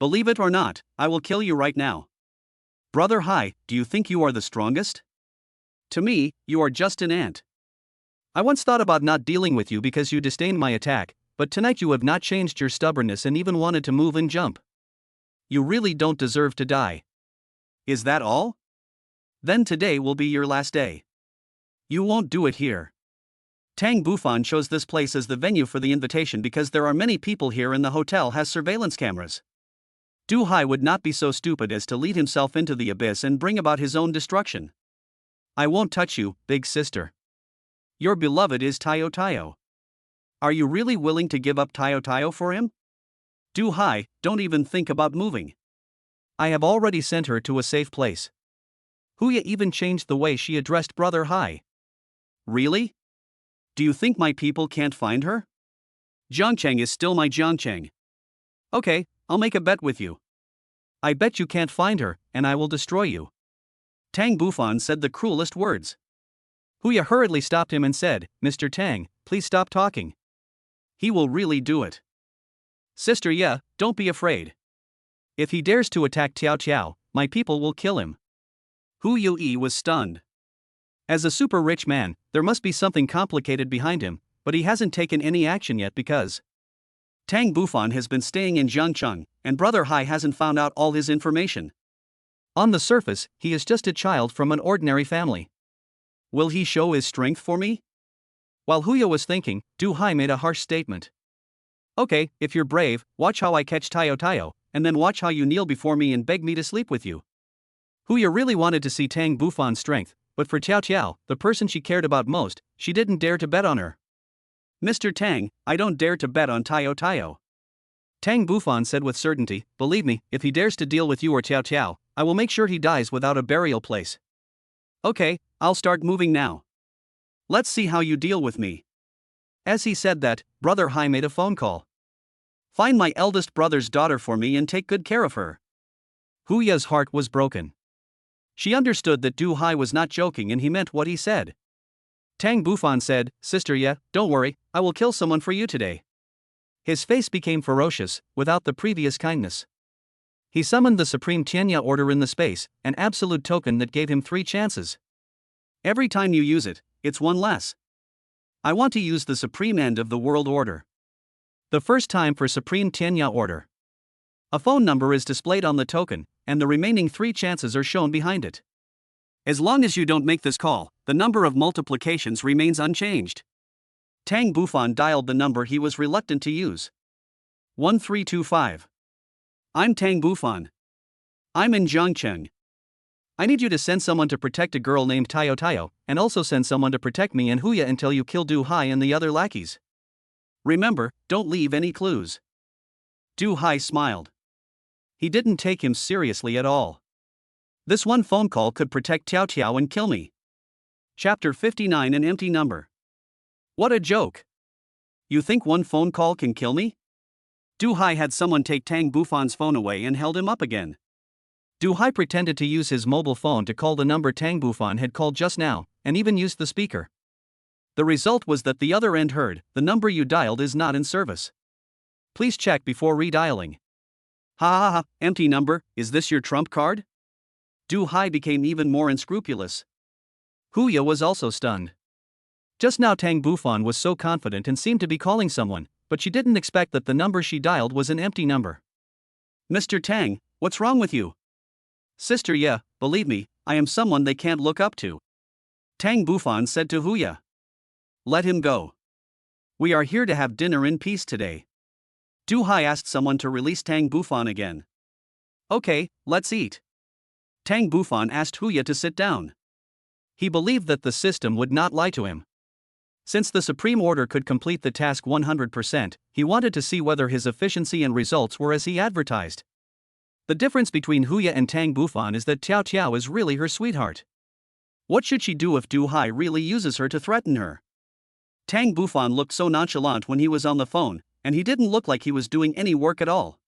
A: Believe it or not, I will kill you right now. Brother Hai, do you think you are the strongest? To me, you are just an ant. I once thought about not dealing with you because you disdained my attack, but tonight you have not changed your stubbornness and even wanted to move and jump. You really don't deserve to die. Is that all? Then today will be your last day. You won't do it here. Tang Bufan chose this place as the venue for the invitation because there are many people here and the hotel has surveillance cameras. Du Hai would not be so stupid as to lead himself into the abyss and bring about his own destruction. I won't touch you, big sister. Your beloved is Tayo Tayo. Are you really willing to give up Tayo Tayo for him? Du Hai, don't even think about moving. I have already sent her to a safe place. Huya even changed the way she addressed Brother Hai. Really? Do you think my people can't find her? Zhangcheng is still my Zhangcheng. Okay, I'll make a bet with you. I bet you can't find her, and I will destroy you. Tang Bufan said the cruelest words. Huya hurriedly stopped him and said, Mr. Tang, please stop talking. He will really do it. Sister Ye, don't be afraid. If he dares to attack Tiao Tiao, my people will kill him. Hu Yue was stunned. As a super rich man, there must be something complicated behind him, but he hasn't taken any action yet because Tang Bufan has been staying in Zhangcheng, and Brother Hai hasn't found out all his information. On the surface, he is just a child from an ordinary family. Will he show his strength for me? While Huya was thinking, Du Hai made a harsh statement. Okay, if you're brave, watch how I catch Tayo Tayo, and then watch how you kneel before me and beg me to sleep with you. Huya really wanted to see Tang Bufan's strength, but for Tiao Tiao, the person she cared about most, she didn't dare to bet on her. Mr. Tang, I don't dare to bet on Tayo Tayo. Tang Bufan said with certainty, believe me, if he dares to deal with you or Tiao Tiao, I will make sure he dies without a burial place. Okay, I'll start moving now. Let's see how you deal with me. As he said that, Brother Hai made a phone call. Find my eldest brother's daughter for me and take good care of her. Huya's heart was broken. She understood that Du Hai was not joking and he meant what he said. Tang Bufan said, Sister Ye, don't worry, I will kill someone for you today. His face became ferocious, without the previous kindness. He summoned the Supreme Tianya Order in the space, an absolute token that gave him 3 chances. Every time you use it, it's 1 less. I want to use the Supreme End of the World Order. The first time for Supreme Tianya Order. A phone number is displayed on the token, and the remaining 3 chances are shown behind it. As long as you don't make this call, the number of multiplications remains unchanged. Tang Bufan dialed the number he was reluctant to use. 1325. I'm Tang Bufan. I'm in Zhangcheng. I need you to send someone to protect a girl named Tayo Tayo, and also send someone to protect me and Huya until you kill Du Hai and the other lackeys. Remember, don't leave any clues. Du Hai smiled. He didn't take him seriously at all. This one phone call could protect Tiao Tiao and kill me. Chapter 59. An empty number. What a joke. You think one phone call can kill me? Du Hai had someone take Tang Bufan's phone away and held him up again. Du Hai pretended to use his mobile phone to call the number Tang Bufan had called just now, and even used the speaker. The result was that the other end heard, the number you dialed is not in service. Please check before redialing. Ha ha ha, empty number, is this your trump card? Du Hai became even more unscrupulous. Huya was also stunned. Just now Tang Bufan was so confident and seemed to be calling someone, but she didn't expect that the number she dialed was an empty number. Mr. Tang, what's wrong with you? Sister Ye, believe me, I am someone they can't look up to. Tang Bufan said to Huya. Let him go. We are here to have dinner in peace today. Du Hai asked someone to release Tang Bufan again. Okay, let's eat. Tang Bufan asked Huya to sit down. He believed that the system would not lie to him. Since the Supreme Order could complete the task 100%, he wanted to see whether his efficiency and results were as he advertised. The difference between Huya and Tang Bufan is that Tiao Tiao is really her sweetheart. What should she do if Du Hai really uses her to threaten her? Tang Bufan looked so nonchalant when he was on the phone, and he didn't look like he was doing any work at all.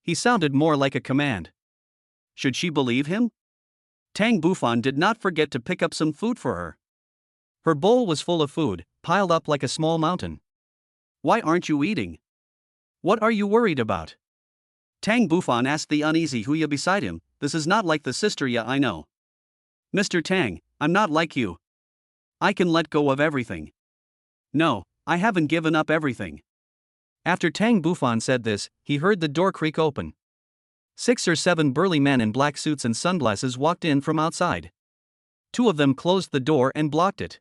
A: He sounded more like a command. Should she believe him? Tang Bufan did not forget to pick up some food for her. Her bowl was full of food, piled up like a small mountain. Why aren't you eating? What are you worried about? Tang Bufan asked the uneasy Huya beside him. This is not like the sister ya I know. Mr. Tang, I'm not like you. I can let go of everything. No, I haven't given up everything. After Tang Bufan said this, he heard the door creak open. 6 or 7 burly men in black suits and sunglasses walked in from outside. 2 of them closed the door and blocked it.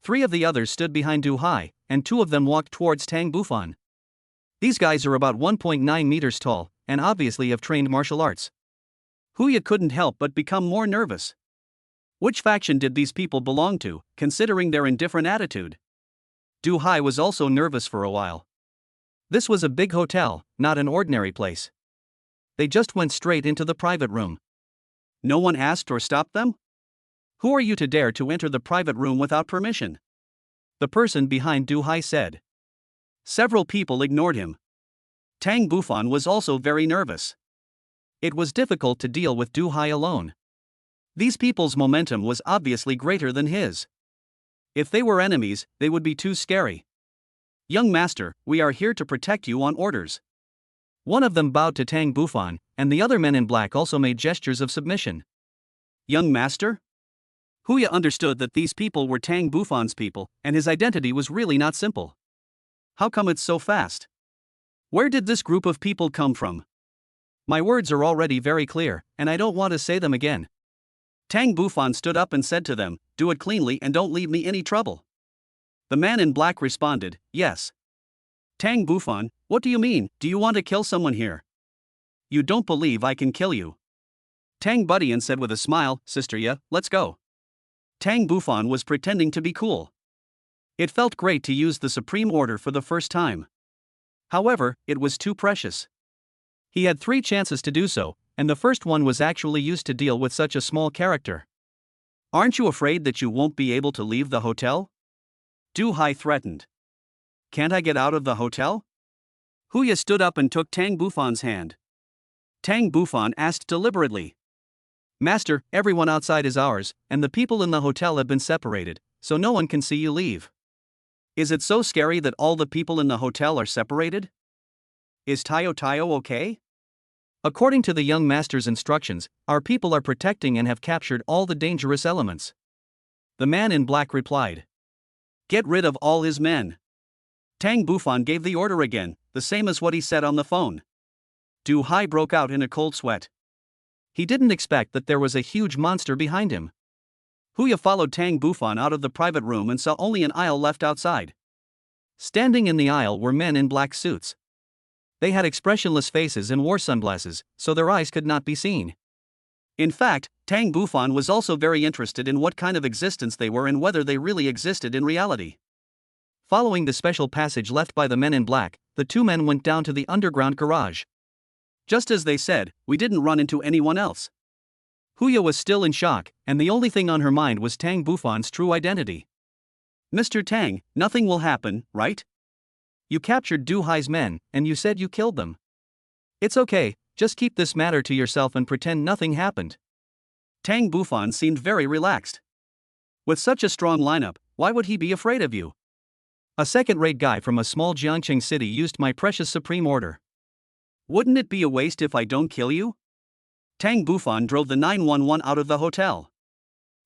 A: 3 of the others stood behind Du Hai, and 2 of them walked towards Tang Bufan. These guys are about 1.9 meters tall, and obviously have trained martial arts. Huya couldn't help but become more nervous. Which faction did these people belong to, considering their indifferent attitude? Du Hai was also nervous for a while. This was a big hotel, not an ordinary place. They just went straight into the private room. No one asked or stopped them? Who are you to dare to enter the private room without permission? The person behind Du Hai said. Several people ignored him. Tang Bufan was also very nervous. It was difficult to deal with Du Hai alone. These people's momentum was obviously greater than his. If they were enemies, they would be too scary. Young master, we are here to protect you on orders. One of them bowed to Tang Bufan, and the other men in black also made gestures of submission. Young master? Huya understood that these people were Tang Bufan's people, and his identity was really not simple. How come it's so fast? Where did this group of people come from? My words are already very clear, and I don't want to say them again. Tang Bufan stood up and said to them, do it cleanly and don't leave me any trouble. The man in black responded, yes. Tang Bufan, what do you mean? Do you want to kill someone here? You don't believe I can kill you? Tang Budian said with a smile, sister ya, let's go. Tang Bufan was pretending to be cool. It felt great to use the supreme order for the first time. However, it was too precious. He had 3 chances to do so, and the first one was actually used to deal with such a small character. Aren't you afraid that you won't be able to leave the hotel? Du Hai threatened. Can't I get out of the hotel? Huya stood up and took Tang Bufan's hand. Tang Bufan asked deliberately. Master, everyone outside is ours, and the people in the hotel have been separated, so no one can see you leave. Is it so scary that all the people in the hotel are separated? Is Tayo okay? According to the young master's instructions, our people are protecting and have captured all the dangerous elements. The man in black replied. Get rid of all his men. Tang Bufan gave the order again, the same as what he said on the phone. Du Hai broke out in a cold sweat. He didn't expect that there was a huge monster behind him. Huya followed Tang Bufan out of the private room and saw only an aisle left outside. Standing in the aisle were men in black suits. They had expressionless faces and wore sunglasses, so their eyes could not be seen. In fact, Tang Bufan was also very interested in what kind of existence they were and whether they really existed in reality. Following the special passage left by the men in black, the 2 men went down to the underground garage. Just as they said, we didn't run into anyone else. Huya was still in shock, and the only thing on her mind was Tang Bufan's true identity. Mr. Tang, nothing will happen, right? You captured Du Hai's men, and you said you killed them. It's okay, just keep this matter to yourself and pretend nothing happened. Tang Bufan seemed very relaxed. With such a strong lineup, why would he be afraid of you? A second-rate guy from a small Jiangqing city used my precious supreme order. Wouldn't it be a waste if I don't kill you? Tang Bufan drove the 911 out of the hotel.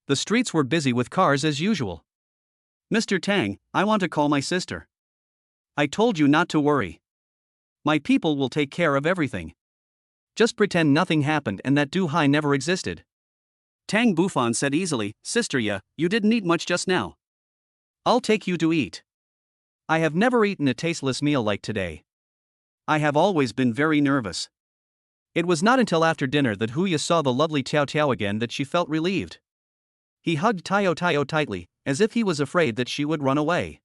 A: The streets were busy with cars as usual. Mr. Tang, I want to call my sister. I told you not to worry. My people will take care of everything. Just pretend nothing happened and that Du Hai never existed. Tang Bufan said easily, sister ya, you didn't eat much just now. I'll take you to eat. I have never eaten a tasteless meal like today. I have always been very nervous. It was not until after dinner that Huya saw the lovely Tiao Tiao again that she felt relieved. He hugged Tayo tightly, as if he was afraid that she would run away.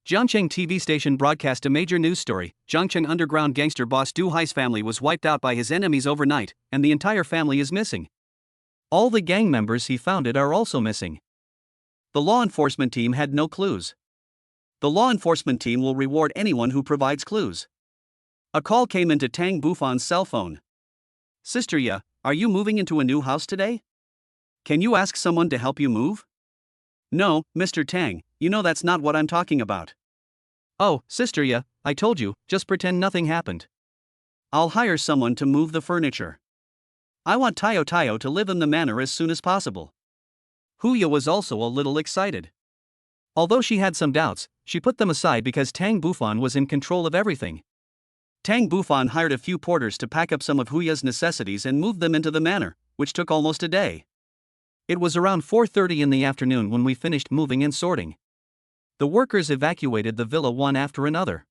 A: Jiangqing TV station broadcast a major news story. Jiangqing underground gangster boss Du Hai's family was wiped out by his enemies overnight, and the entire family is missing. All the gang members he founded are also missing. The law enforcement team had no clues. The law enforcement team will reward anyone who provides clues. A call came into Tang Bufan's cell phone. Sister Ya, are you moving into a new house today? Can you ask someone to help you move? No, Mr. Tang, you know that's not what I'm talking about. Oh, Sister Ya, I told you, just pretend nothing happened. I'll hire someone to move the furniture. I want Tayo Tayo to live in the manor as soon as possible. Huya was also a little excited. Although she had some doubts, she put them aside because Tang Bufan was in control of everything. Tang Bufan hired a few porters to pack up some of Huya's necessities and move them into the manor, which took almost a day. It was around 4:30 in the afternoon when we finished moving and sorting. The workers evacuated the villa one after another.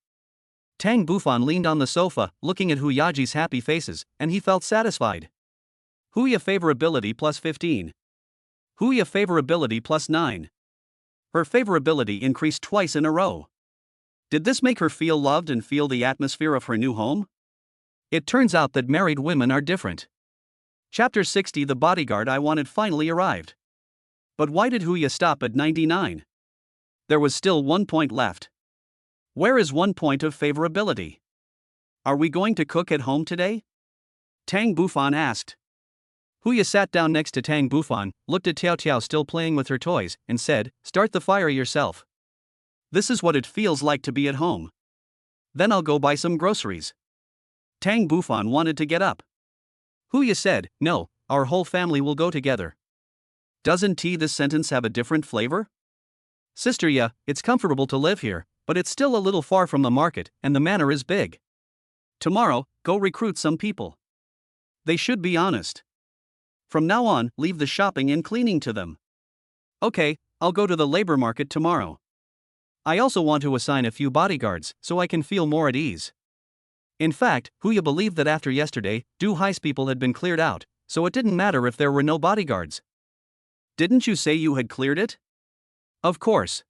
A: Tang Bufan leaned on the sofa, looking at Huyaji's happy faces, and he felt satisfied. Huya favorability plus 15. Huya favorability plus 9. Her favorability increased twice in a row. Did this make her feel loved and feel the atmosphere of her new home? It turns out that married women are different. Chapter 60. The bodyguard I wanted finally arrived. But why did Huya stop at 99? There was still 1 point left. Where is 1 point of favorability? Are we going to cook at home today? Tang Bufan asked. Huya sat down next to Tang Bufan, looked at Tiao Tiao still playing with her toys, and said, "Start the fire yourself. This is what it feels like to be at home. Then I'll go buy some groceries." Tang Bufan wanted to get up. Huya said, "No, our whole family will go together." Doesn't this sentence have a different flavor? Sister Ya, it's comfortable to live here, but it's still a little far from the market, and the manor is big. Tomorrow, go recruit some people. They should be honest. From now on, leave the shopping and cleaning to them. Okay, I'll go to the labor market tomorrow. I also want to assign a few bodyguards, so I can feel more at ease. In fact, Huya believed that after yesterday, Du Hai's people had been cleared out, so it didn't matter if there were no bodyguards. Didn't you say you had cleared it? Of course.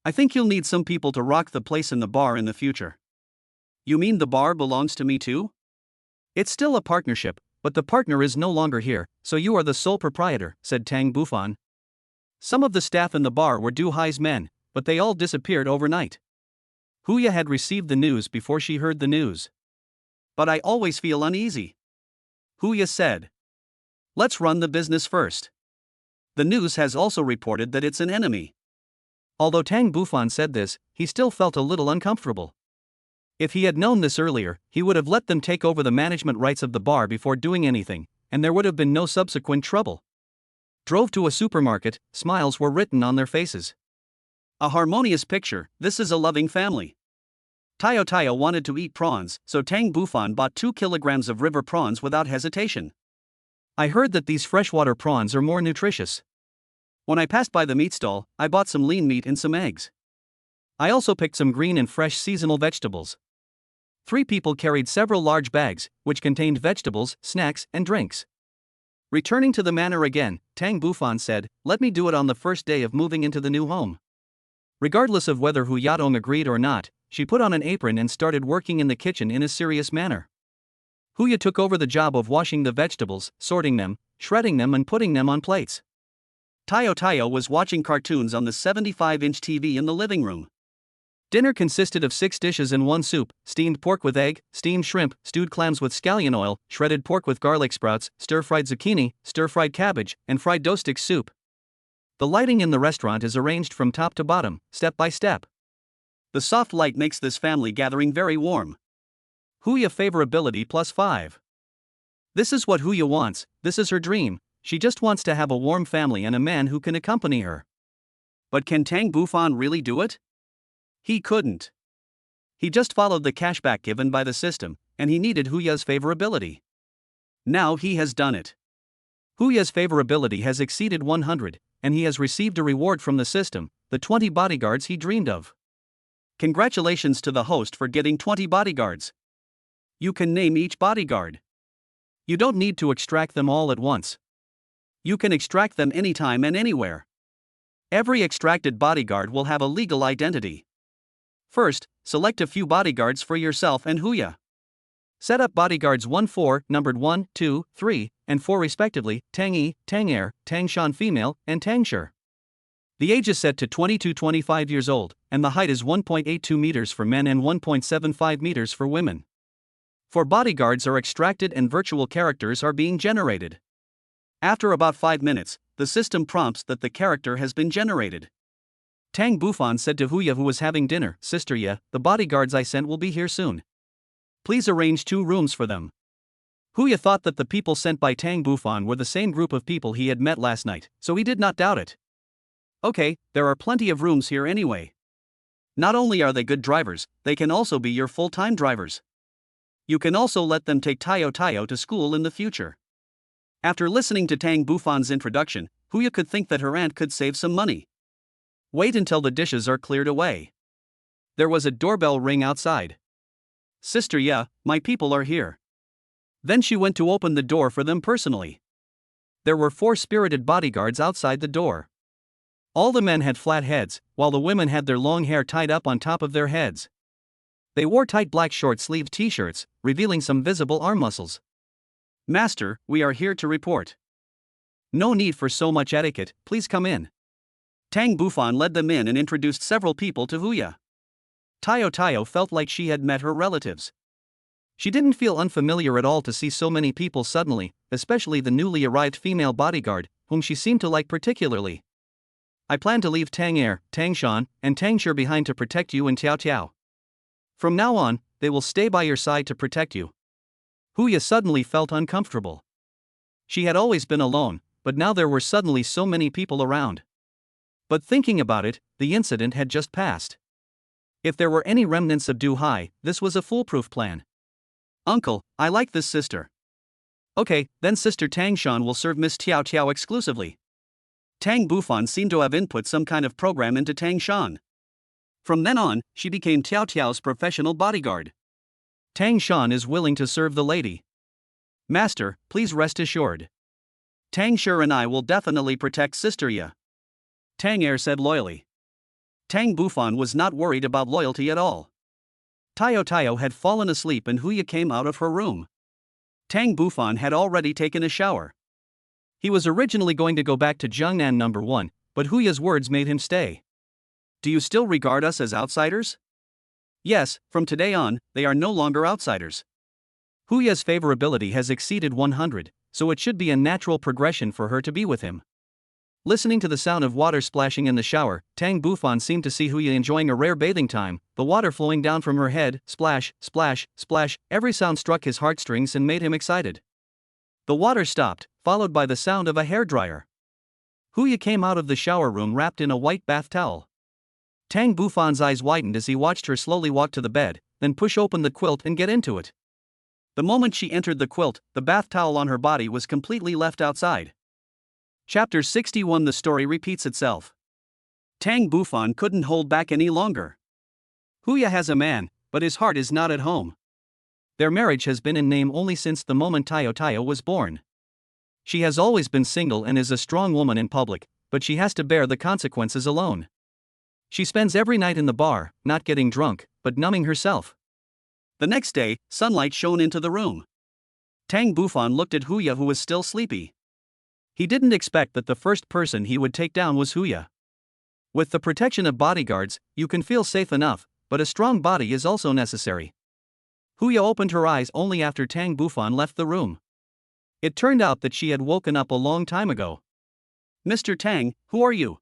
A: I think you'll need some people to rock the place in the bar in the future. You mean the bar belongs to me too? It's still a partnership, but the partner is no longer here, so you are the sole proprietor, said Tang Bufan. Some of the staff in the bar were Du Hai's men, but they all disappeared overnight. Huya had received the news before she heard the news. But I always feel uneasy. Huya said. Let's run the business first. The news has also reported that it's an enemy. Although Tang Bufan said this, he still felt a little uncomfortable. If he had known this earlier, he would have let them take over the management rights of the bar before doing anything, and there would have been no subsequent trouble. Drove to a supermarket, smiles were written on their faces. A harmonious picture, this is a loving family. Tayo Tayo wanted to eat prawns, so Tang Bufan bought 2 kilograms of river prawns without hesitation. I heard that these freshwater prawns are more nutritious. When I passed by the meat stall, I bought some lean meat and some eggs. I also picked some green and fresh seasonal vegetables. 3 people carried several large bags, which contained vegetables, snacks, and drinks. Returning to the manor again, Tang Bufan said, "Let me do it on the first day of moving into the new home." Regardless of whether Hu Yadong agreed or not, she put on an apron and started working in the kitchen in a serious manner. Huya took over the job of washing the vegetables, sorting them, shredding them and putting them on plates. Tayo Tayo was watching cartoons on the 75-inch TV in the living room. Dinner consisted of 6 dishes and 1 soup: steamed pork with egg, steamed shrimp, stewed clams with scallion oil, shredded pork with garlic sprouts, stir-fried zucchini, stir-fried cabbage, and fried dough stick soup. The lighting in the restaurant is arranged from top to bottom, step by step. The soft light makes this family gathering very warm. Huya favorability plus 5. This is what Huya wants, this is her dream, she just wants to have a warm family and a man who can accompany her. But can Tang Bufan really do it? He couldn't. He just followed the cashback given by the system, and he needed Huya's favorability. Now he has done it. Huya's favorability has exceeded 100, and he has received a reward from the system, the 20 bodyguards he dreamed of. Congratulations to the host for getting 20 bodyguards. You can name each bodyguard. You don't need to extract them all at once. You can extract them anytime and anywhere. Every extracted bodyguard will have a legal identity. First, select a few bodyguards for yourself and Huya. Set up bodyguards 1-4, numbered 1, 2, 3, and 4 respectively, Tang Yi, Tang Er, Tang Shan female, and Tang Shi. The age is set to 20 to 25 years old, and the height is 1.82 meters for men and 1.75 meters for women. 4 bodyguards are extracted and virtual characters are being generated. After about 5 minutes, the system prompts that the character has been generated. Tang Bufan said to Huya, who was having dinner, "Sister Ya, the bodyguards I sent will be here soon. Please arrange 2 rooms for them." Huya thought that the people sent by Tang Bufan were the same group of people he had met last night, so he did not doubt it. Okay, there are plenty of rooms here anyway. Not only are they good drivers, they can also be your full-time drivers. You can also let them take Tayo to school in the future. After listening to Tang Bufan's introduction, Huya could think that her aunt could save some money. Wait until the dishes are cleared away. There was a doorbell ring outside. "Sister Ya, my people are here." Then she went to open the door for them personally. There were 4 spirited bodyguards outside the door. All the men had flat heads, while the women had their long hair tied up on top of their heads. They wore tight black short-sleeved t-shirts, revealing some visible arm muscles. "Master, we are here to report." "No need for so much etiquette, please come in." Tang Bufan led them in and introduced several people to Huya. Tayo felt like she had met her relatives. She didn't feel unfamiliar at all to see so many people suddenly, especially the newly arrived female bodyguard, whom she seemed to like particularly. "I plan to leave Tang Er, Tang Shan, and Tang Shir behind to protect you and Tiao. From now on, they will stay by your side to protect you." Huya suddenly felt uncomfortable. She had always been alone, but now there were suddenly so many people around. But thinking about it, the incident had just passed. If there were any remnants of Du Hai, this was a foolproof plan. "Uncle, I like this sister." "Okay, then Sister Tang Shan will serve Miss Tiao exclusively." Tang Bufan seemed to have input some kind of program into Tang Shan. From then on, she became Tiao's professional bodyguard. Tang Shan is willing to serve the lady. "Master, please rest assured. Tang Shir and I will definitely protect Sister Ya," Tang Er said loyally. Tang Bufan was not worried about loyalty at all. Tayo had fallen asleep and Huya came out of her room. Tang Bufan had already taken a shower. He was originally going to go back to Jiangnan No. 1, but Huya's words made him stay. "Do you still regard us as outsiders?" "Yes, from today on, they are no longer outsiders." Huya's favorability has exceeded 100, so it should be a natural progression for her to be with him. Listening to the sound of water splashing in the shower, Tang Bufan seemed to see Huya enjoying a rare bathing time, the water flowing down from her head, splash, splash, splash. Every sound struck his heartstrings and made him excited. The water stopped, followed by the sound of a hairdryer. Huya came out of the shower room wrapped in a white bath towel. Tang Bufan's eyes widened as he watched her slowly walk to the bed, then push open the quilt and get into it. The moment she entered the quilt, the bath towel on her body was completely left outside. Chapter 61. The story repeats itself. Tang Bufan couldn't hold back any longer. Huya has a man, but his heart is not at home. Their marriage has been in name only since the moment Tayo was born. She has always been single and is a strong woman in public, but she has to bear the consequences alone. She spends every night in the bar, not getting drunk, but numbing herself. The next day, sunlight shone into the room. Tang Bufan looked at Huya, who was still sleepy. He didn't expect that the first person he would take down was Huya. With the protection of bodyguards, you can feel safe enough, but a strong body is also necessary. Huya opened her eyes only after Tang Bufan left the room. It turned out that she had woken up a long time ago. "Mr. Tang, who are you?"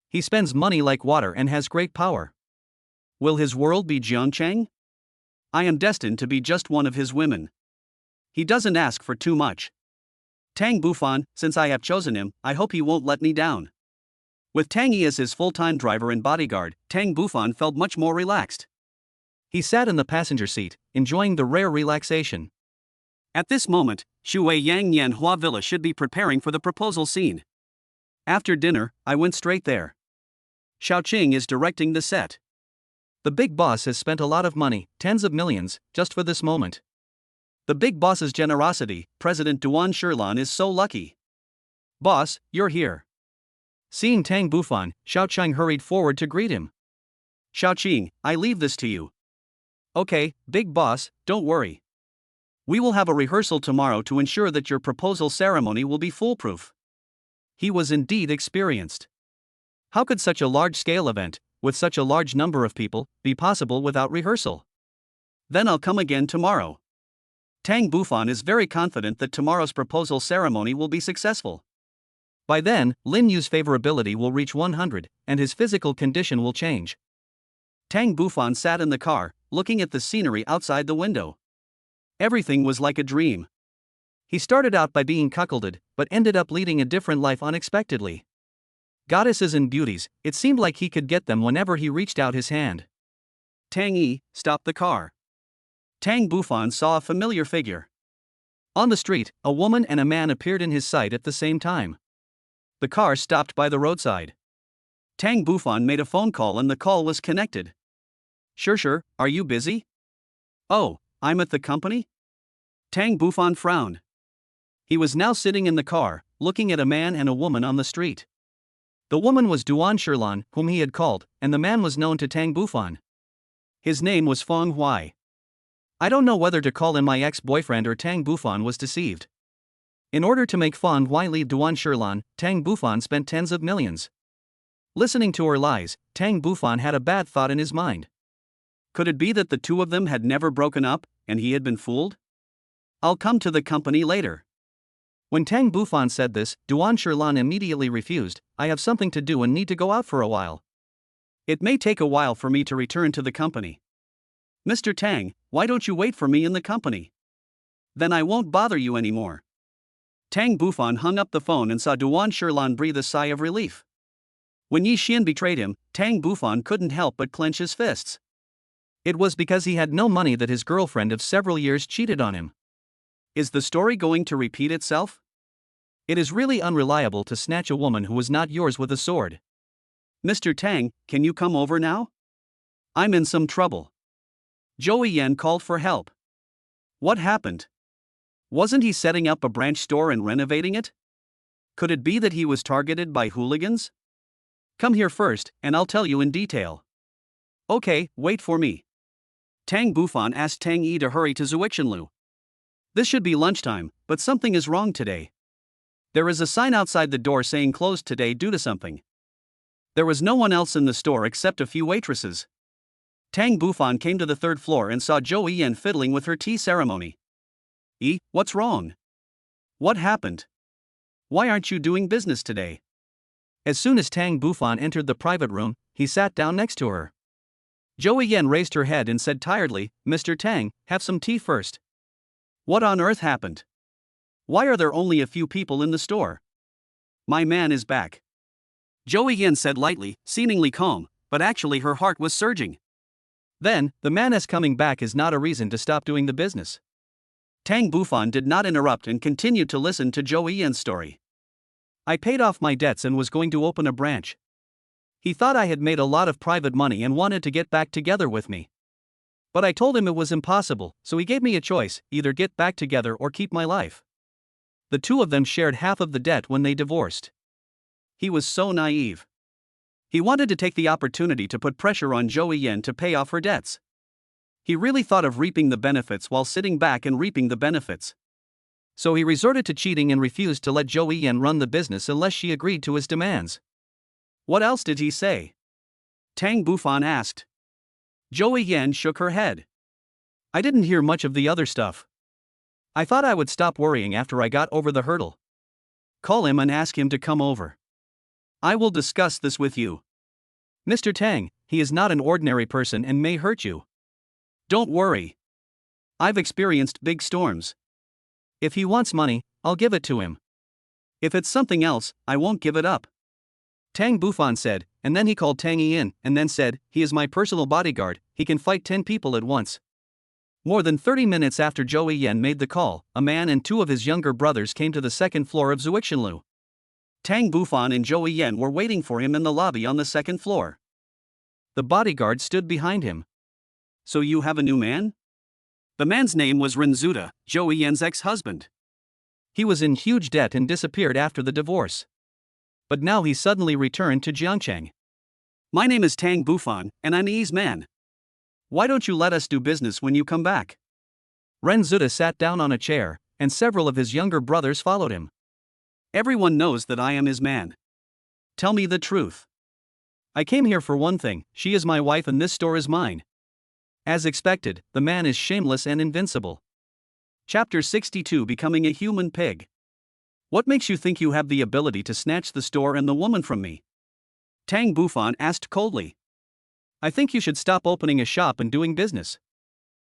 A: "He spends money like water and has great power." "Will his world be Jiangcheng?" "I am destined to be just one of his women." "He doesn't ask for too much." "Tang Bufan, since I have chosen him, I hope he won't let me down." With Tang Yi as his full-time driver and bodyguard, Tang Bufan felt much more relaxed. He sat in the passenger seat, enjoying the rare relaxation. At this moment, Shui Yang Nian Hua Villa should be preparing for the proposal scene. After dinner, I went straight there. Xiaoqing is directing the set. The big boss has spent a lot of money, tens of millions, just for this moment. The big boss's generosity, President Duan Shirlan is so lucky. "Boss, you're here." Seeing Tang Bufan, Xiaoqing hurried forward to greet him. "Xiaoqing, I leave this to you." "Okay, big boss, don't worry. We will have a rehearsal tomorrow to ensure that your proposal ceremony will be foolproof." He was indeed experienced. How could such a large-scale event, with such a large number of people, be possible without rehearsal? Then I'll come again tomorrow. Tang Bufan is very confident that tomorrow's proposal ceremony will be successful. By then, Lin Yu's favorability will reach 100, and his physical condition will change. Tang Bufan sat in the car, looking at the scenery outside the window. Everything was like a dream. He started out by being cuckolded, but ended up leading a different life unexpectedly. Goddesses and beauties, it seemed like he could get them whenever he reached out his hand. Tang Yi stopped the car. Tang Bufan saw a familiar figure. On the street, a woman and a man appeared in his sight at the same time. The car stopped by the roadside. Tang Bufan made a phone call and the call was connected. Sure, are you busy? Oh, I'm at the company? Tang Bufan frowned. He was now sitting in the car, looking at a man and a woman on the street. The woman was Duan Shirlan, whom he had called, and the man was known to Tang Bufan. His name was Feng Huai. I don't know whether to call him my ex-boyfriend or Tang Bufan was deceived. In order to make Feng Huai leave Duan Shirlan, Tang Bufan spent tens of millions. Listening to her lies, Tang Bufan had a bad thought in his mind. Could it be that the two of them had never broken up, and he had been fooled? I'll come to the company later. When Tang Bufan said this, Duan Shirlan immediately refused. I have something to do and need to go out for a while. It may take a while for me to return to the company. Mr. Tang, why don't you wait for me in the company? Then I won't bother you anymore. Tang Bufan hung up the phone and saw Duan Shirlan breathe a sigh of relief. When Yi Xian betrayed him, Tang Bufan couldn't help but clench his fists. It was because he had no money that his girlfriend of several years cheated on him. Is the story going to repeat itself? It is really unreliable to snatch a woman who was not yours with a sword. Mr. Tang, can you come over now? I'm in some trouble. Joey Yan called for help. What happened? Wasn't he setting up a branch store and renovating it? Could it be that he was targeted by hooligans? Come here first, and I'll tell you in detail. Okay, wait for me. Tang Bufan asked Tang Yi to hurry to Zuixinlu. This should be lunchtime, but something is wrong today. There is a sign outside the door saying closed today due to something. There was no one else in the store except a few waitresses. Tang Bufan came to the third floor and saw Zhou Yan fiddling with her tea ceremony. What's wrong? What happened? Why aren't you doing business today? As soon as Tang Bufan entered the private room, he sat down next to her. Zhou Yan raised her head and said tiredly, Mr. Tang, have some tea first. What on earth happened? Why are there only a few people in the store? My man is back. Zhou Yan said lightly, seemingly calm, but actually her heart was surging. Then, the man as coming back is not a reason to stop doing the business. Tang Bufan did not interrupt and continued to listen to Zhou Yan's story. I paid off my debts and was going to open a branch. He thought I had made a lot of private money and wanted to get back together with me. But I told him it was impossible, so he gave me a choice, either get back together or keep my life. The two of them shared half of the debt when they divorced. He was so naive. He wanted to take the opportunity to put pressure on Zhou Yan to pay off her debts. He really thought of reaping the benefits while sitting back and reaping the benefits. So he resorted to cheating and refused to let Zhou Yan run the business unless she agreed to his demands. What else did he say? Tang Bufan asked. Zhou Yan shook her head. I didn't hear much of the other stuff. I thought I would stop worrying after I got over the hurdle. Call him and ask him to come over. I will discuss this with you. Mr. Tang, he is not an ordinary person and may hurt you. Don't worry. I've experienced big storms. If he wants money, I'll give it to him. If it's something else, I won't give it up. Tang Bufan said, and then he called Tang Yi in, and then said, he is my personal bodyguard, he can fight 10 people at once. More than 30 minutes after Zhou Yan made the call, a man and two of his younger brothers came to the second floor of Zuixinlu. Tang Bufan and Zhou Yan were waiting for him in the lobby on the second floor. The bodyguard stood behind him. So you have a new man? The man's name was Renzuda, Zhou Yan's ex-husband. He was in huge debt and disappeared after the divorce. But now he suddenly returned to Jiangcheng. My name is Tang Bufan, and I'm Yi's man. Why don't you let us do business when you come back? Renzuda sat down on a chair, and several of his younger brothers followed him. Everyone knows that I am his man. Tell me the truth. I came here for one thing, she is my wife and this store is mine. As expected, the man is shameless and invincible. Chapter 62 Becoming a Human Pig. What makes you think you have the ability to snatch the store and the woman from me? Tang Bufan asked coldly. I think you should stop opening a shop and doing business.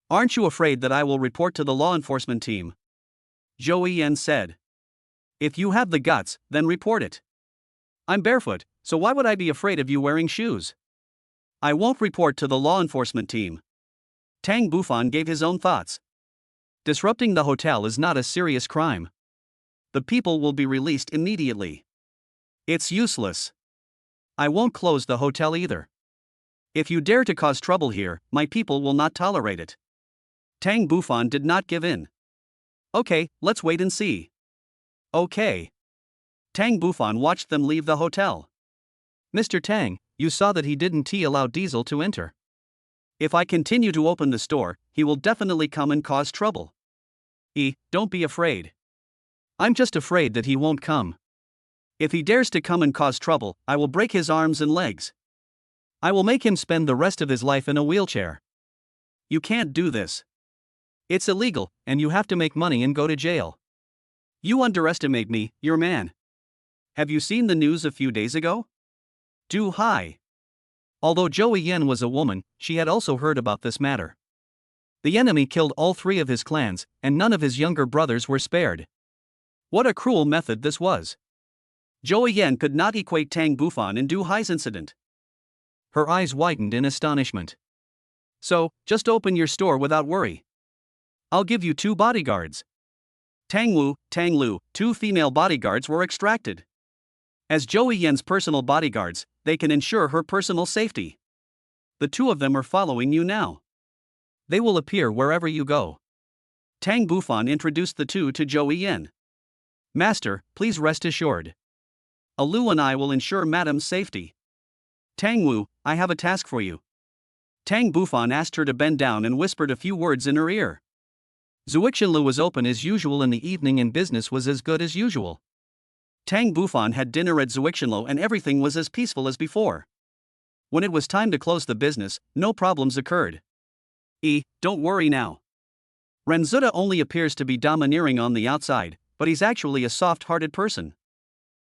A: Aren't you afraid that I will report to the law enforcement team? Zhou Yan said. If you have the guts, then report it. I'm barefoot, so why would I be afraid of you wearing shoes? I won't report to the law enforcement team. Tang Bufan gave his own thoughts. Disrupting the hotel is not a serious crime. The people will be released immediately. It's useless. I won't close the hotel either. If you dare to cause trouble here, my people will not tolerate it. Tang Bufan did not give in. Okay, let's wait and see. Okay. Tang Bufan watched them leave the hotel. Mr. Tang, you saw that he didn't allow Diesel to enter. If I continue to open the store, he will definitely come and cause trouble. Don't be afraid. I'm just afraid that he won't come. If he dares to come and cause trouble, I will break his arms and legs. I will make him spend the rest of his life in a wheelchair. You can't do this. It's illegal, and you have to make money and go to jail. You underestimate me, your man. Have you seen the news a few days ago? Du Hai. Although Zhou Yan was a woman, she had also heard about this matter. The enemy killed all 3 of his clans, and none of his younger brothers were spared. What a cruel method this was. Zhou Yan could not equate Tang Bufan and Du Hai's incident. Her eyes widened in astonishment. So, just open your store without worry. I'll give you 2 bodyguards. Tang Wu, Tang Lu, 2 female bodyguards were extracted. As Zhou Yan's personal bodyguards, they can ensure her personal safety. The 2 of them are following you now. They will appear wherever you go. Tang Bufan introduced the 2 to Zhou Yan. Master, please rest assured. Alu and I will ensure Madam's safety. Tang Wu, I have a task for you. Tang Bufan asked her to bend down and whispered a few words in her ear. Zuixinlu was open as usual in the evening and business was as good as usual. Tang Bufan had dinner at Zuixinlu and everything was as peaceful as before. When it was time to close the business, no problems occurred. Don't worry now. Renzuda only appears to be domineering on the outside, but he's actually a soft-hearted person.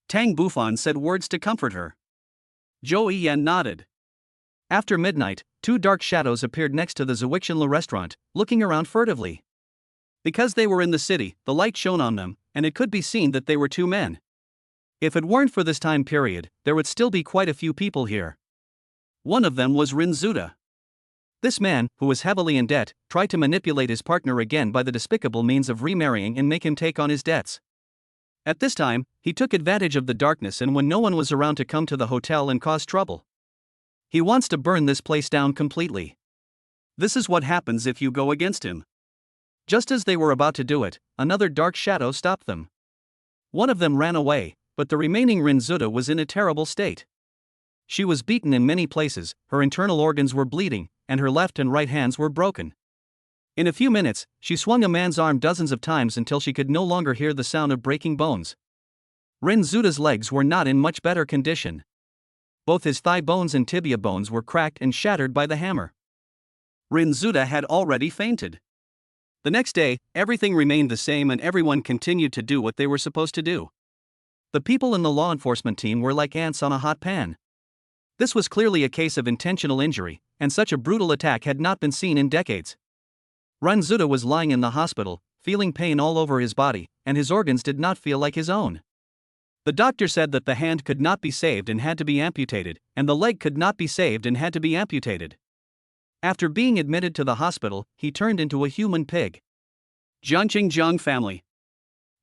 A: Tang Bufan said words to comfort her. Zhou Yan nodded. After midnight, 2 dark shadows appeared next to the Zuixinlu restaurant, looking around furtively. Because they were in the city, the light shone on them, and it could be seen that they were 2 men. If it weren't for this time period, there would still be quite a few people here. One of them was Rinzuda. This man, who was heavily in debt, tried to manipulate his partner again by the despicable means of remarrying and make him take on his debts. At this time, he took advantage of the darkness and when no one was around to come to the hotel and cause trouble. He wants to burn this place down completely. This is what happens if you go against him. Just as they were about to do it, another dark shadow stopped them. One of them ran away, but the remaining Rinzuda was in a terrible state. She was beaten in many places, her internal organs were bleeding, and her left and right hands were broken. In a few minutes, she swung a man's arm dozens of times until she could no longer hear the sound of breaking bones. Rinzuda's legs were not in much better condition. Both his thigh bones and tibia bones were cracked and shattered by the hammer. Rinzuda had already fainted. The next day, everything remained the same and everyone continued to do what they were supposed to do. The people in the law enforcement team were like ants on a hot pan. This was clearly a case of intentional injury, and such a brutal attack had not been seen in decades. Rinzuda was lying in the hospital, feeling pain all over his body, and his organs did not feel like his own. The doctor said that the hand could not be saved and had to be amputated, and the leg could not be saved and had to be amputated. After being admitted to the hospital, he turned into a human pig. Jiangqing family.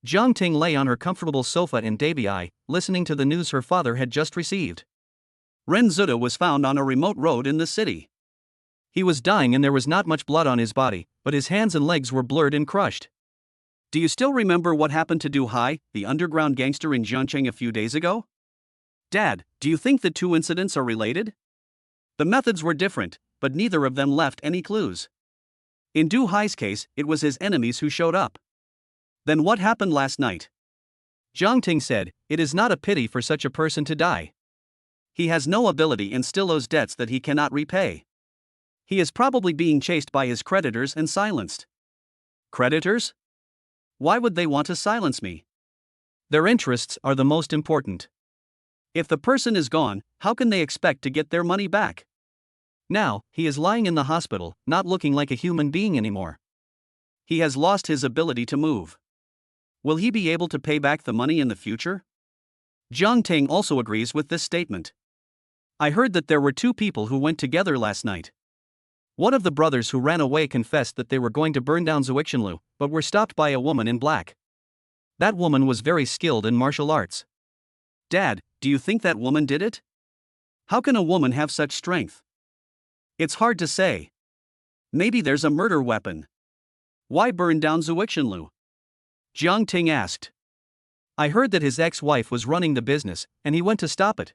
A: Jiang Ting lay on her comfortable sofa in Dabii, listening to the news her father had just received. Rinzuda was found on a remote road in the city. He was dying and there was not much blood on his body, but his hands and legs were blurred and crushed. Do you still remember what happened to Du Hai, the underground gangster in Jiangqing a few days ago? Dad, do you think the 2 incidents are related? The methods were different, but neither of them left any clues. In Du Hai's case, it was his enemies who showed up. Then what happened last night? Jiang Ting said, "It is not a pity for such a person to die. He has no ability and still owes debts that he cannot repay. He is probably being chased by his creditors and silenced. Creditors? Why would they want to silence me? Their interests are the most important. If the person is gone, how can they expect to get their money back? Now, he is lying in the hospital, not looking like a human being anymore. He has lost his ability to move. Will he be able to pay back the money in the future? Jiang Ting also agrees with this statement. I heard that there were two people who went together last night. One of the brothers who ran away confessed that they were going to burn down Zuixinlu, but were stopped by a woman in black. That woman was very skilled in martial arts. Dad, do you think that woman did it? How can a woman have such strength? It's hard to say. Maybe there's a murder weapon. Why burn down Zuixinlu? Jiang Ting asked. I heard that his ex-wife was running the business, and he went to stop it.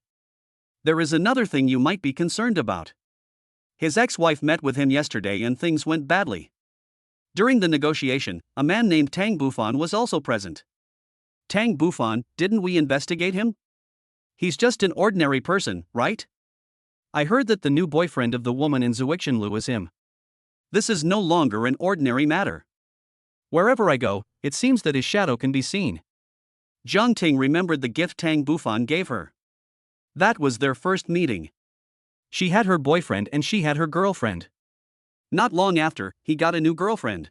A: There is another thing you might be concerned about. His ex-wife met with him yesterday and things went badly. During the negotiation, a man named Tang Bufan was also present. Tang Bufan, didn't we investigate him? He's just an ordinary person, right? I heard that the new boyfriend of the woman in Zuixinlu is him. This is no longer an ordinary matter. Wherever I go, it seems that his shadow can be seen. Jiang Ting remembered the gift Tang Bufan gave her. That was their first meeting. She had her boyfriend and she had her girlfriend. Not long after, he got a new girlfriend.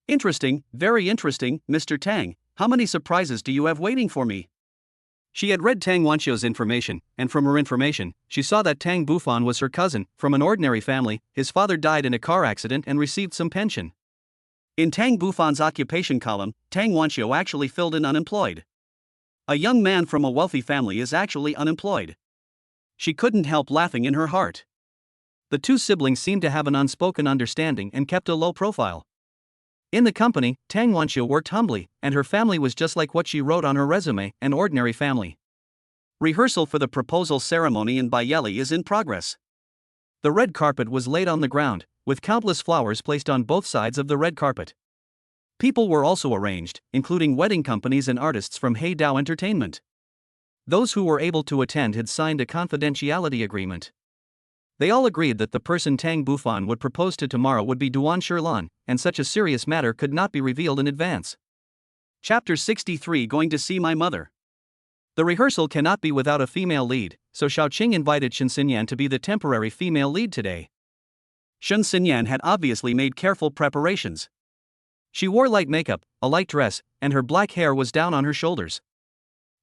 A: Interesting, very interesting, Mr. Tang, how many surprises do you have waiting for me? She had read Tang Wanqiu's information, and from her information, she saw that Tang Bufan was her cousin, from an ordinary family. His father died in a car accident and received some pension. In Tang Bufan's occupation column, Tang Wanqiu actually filled in unemployed. A young man from a wealthy family is actually unemployed. She couldn't help laughing in her heart. The two siblings seemed to have an unspoken understanding and kept a low profile. In the company, Tang Wanqiu worked humbly, and her family was just like what she wrote on her resume, an ordinary family. Rehearsal for the proposal ceremony in Baiyeli is in progress. The red carpet was laid on the ground, with countless flowers placed on both sides of the red carpet. People were also arranged, including wedding companies and artists from Heidao Entertainment. Those who were able to attend had signed a confidentiality agreement. They all agreed that the person Tang Bufan would propose to tomorrow would be Duan Shilan, and such a serious matter could not be revealed in advance. Chapter 63 Going to see my mother. The rehearsal cannot be without a female lead, so Xiaoqing invited Shen Xinyan to be the temporary female lead today. Shen Xinyan had obviously made careful preparations. She wore light makeup, a light dress, and her black hair was down on her shoulders.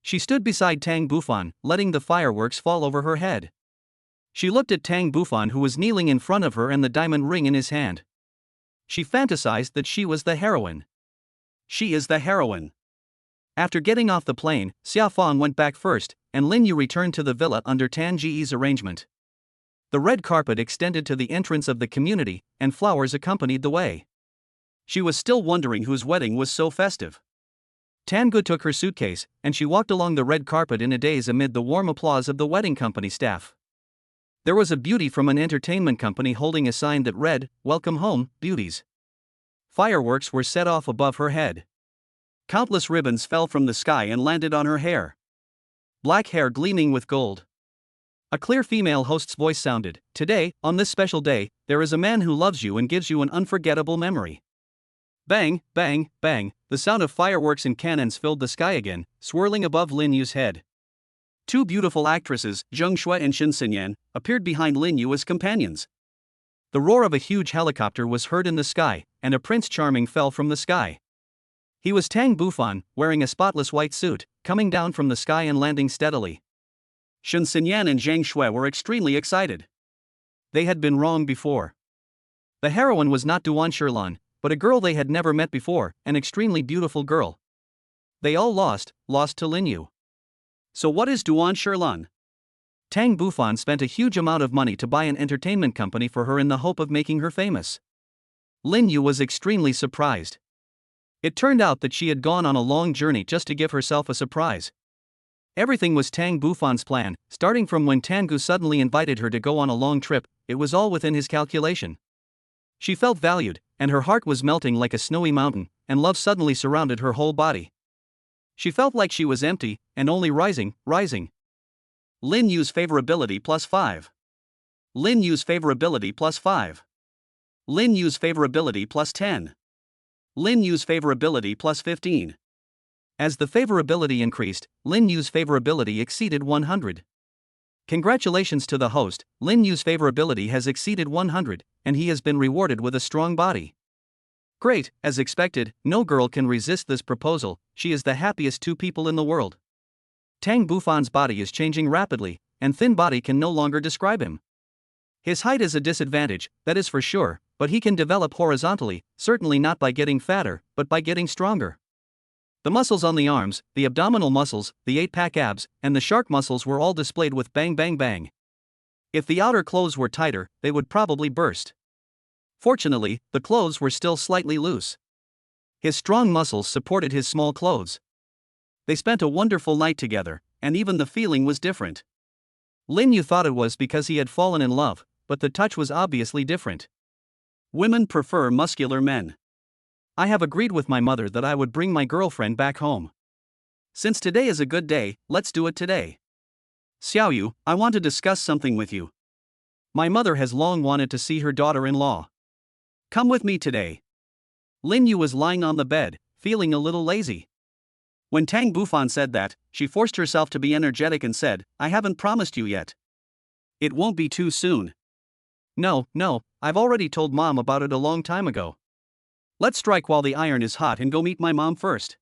A: She stood beside Tang Bufan, letting the fireworks fall over her head. She looked at Tang Bufan, who was kneeling in front of her and the diamond ring in his hand. She fantasized that she was the heroine. She is the heroine. After getting off the plane, Xia Fang went back first, and Lin Yu returned to the villa under Tan Ji's arrangement. The red carpet extended to the entrance of the community, and flowers accompanied the way. She was still wondering whose wedding was so festive. Tangu took her suitcase, and she walked along the red carpet in a daze amid the warm applause of the wedding company staff. There was a beauty from an entertainment company holding a sign that read, "Welcome home, beauties." Fireworks were set off above her head. Countless ribbons fell from the sky and landed on her hair. Black hair gleaming with gold. A clear female host's voice sounded, "Today, on this special day, there is a man who loves you and gives you an unforgettable memory." Bang, bang, bang, the sound of fireworks and cannons filled the sky again, swirling above Lin Yu's head. Two beautiful actresses, Zheng Shui and Shen Xinyan, appeared behind Lin Yu as companions. The roar of a huge helicopter was heard in the sky, and a Prince Charming fell from the sky. He was Tang Bufan, wearing a spotless white suit, coming down from the sky and landing steadily. Shen Xinyan and Zhang Shui were extremely excited. They had been wrong before. The heroine was not Duan Shilan, but a girl they had never met before, an extremely beautiful girl. They all lost to Lin Yu. So what is Duan Shilan? Tang Bufan spent a huge amount of money to buy an entertainment company for her in the hope of making her famous. Lin Yu was extremely surprised. It turned out that she had gone on a long journey just to give herself a surprise. Everything was Tang Bufan's plan, starting from when Tangu suddenly invited her to go on a long trip. It was all within his calculation. She felt valued, and her heart was melting like a snowy mountain, and love suddenly surrounded her whole body. She felt like she was empty, and only rising. Lin Yu's favorability plus 5. Lin Yu's favorability plus 5. Lin Yu's favorability plus 10. Lin Yu's favorability plus 15. As the favorability increased, Lin Yu's favorability exceeded 100. Congratulations to the host, Lin Yu's favorability has exceeded 100, and he has been rewarded with a strong body. Great, as expected, no girl can resist this proposal, she is the happiest two people in the world. Tang Bufan's body is changing rapidly, and thin body can no longer describe him. His height is a disadvantage, that is for sure, but he can develop horizontally, certainly not by getting fatter, but by getting stronger. The muscles on the arms, the abdominal muscles, the 8-pack abs, and the shark muscles were all displayed with bang bang bang. If the outer clothes were tighter, they would probably burst. Fortunately, the clothes were still slightly loose. His strong muscles supported his small clothes. They spent a wonderful night together, and even the feeling was different. Lin Yu thought it was because he had fallen in love, but the touch was obviously different. Women prefer muscular men. I have agreed with my mother that I would bring my girlfriend back home. Since today is a good day, let's do it today. Xiaoyu, I want to discuss something with you. My mother has long wanted to see her daughter-in-law. Come with me today. Lin Yu was lying on the bed, feeling a little lazy. When Tang Bufan said that, she forced herself to be energetic and said, I haven't promised you yet. It won't be too soon. No, I've already told Mom about it a long time ago. Let's strike while the iron is hot and go meet my mom first.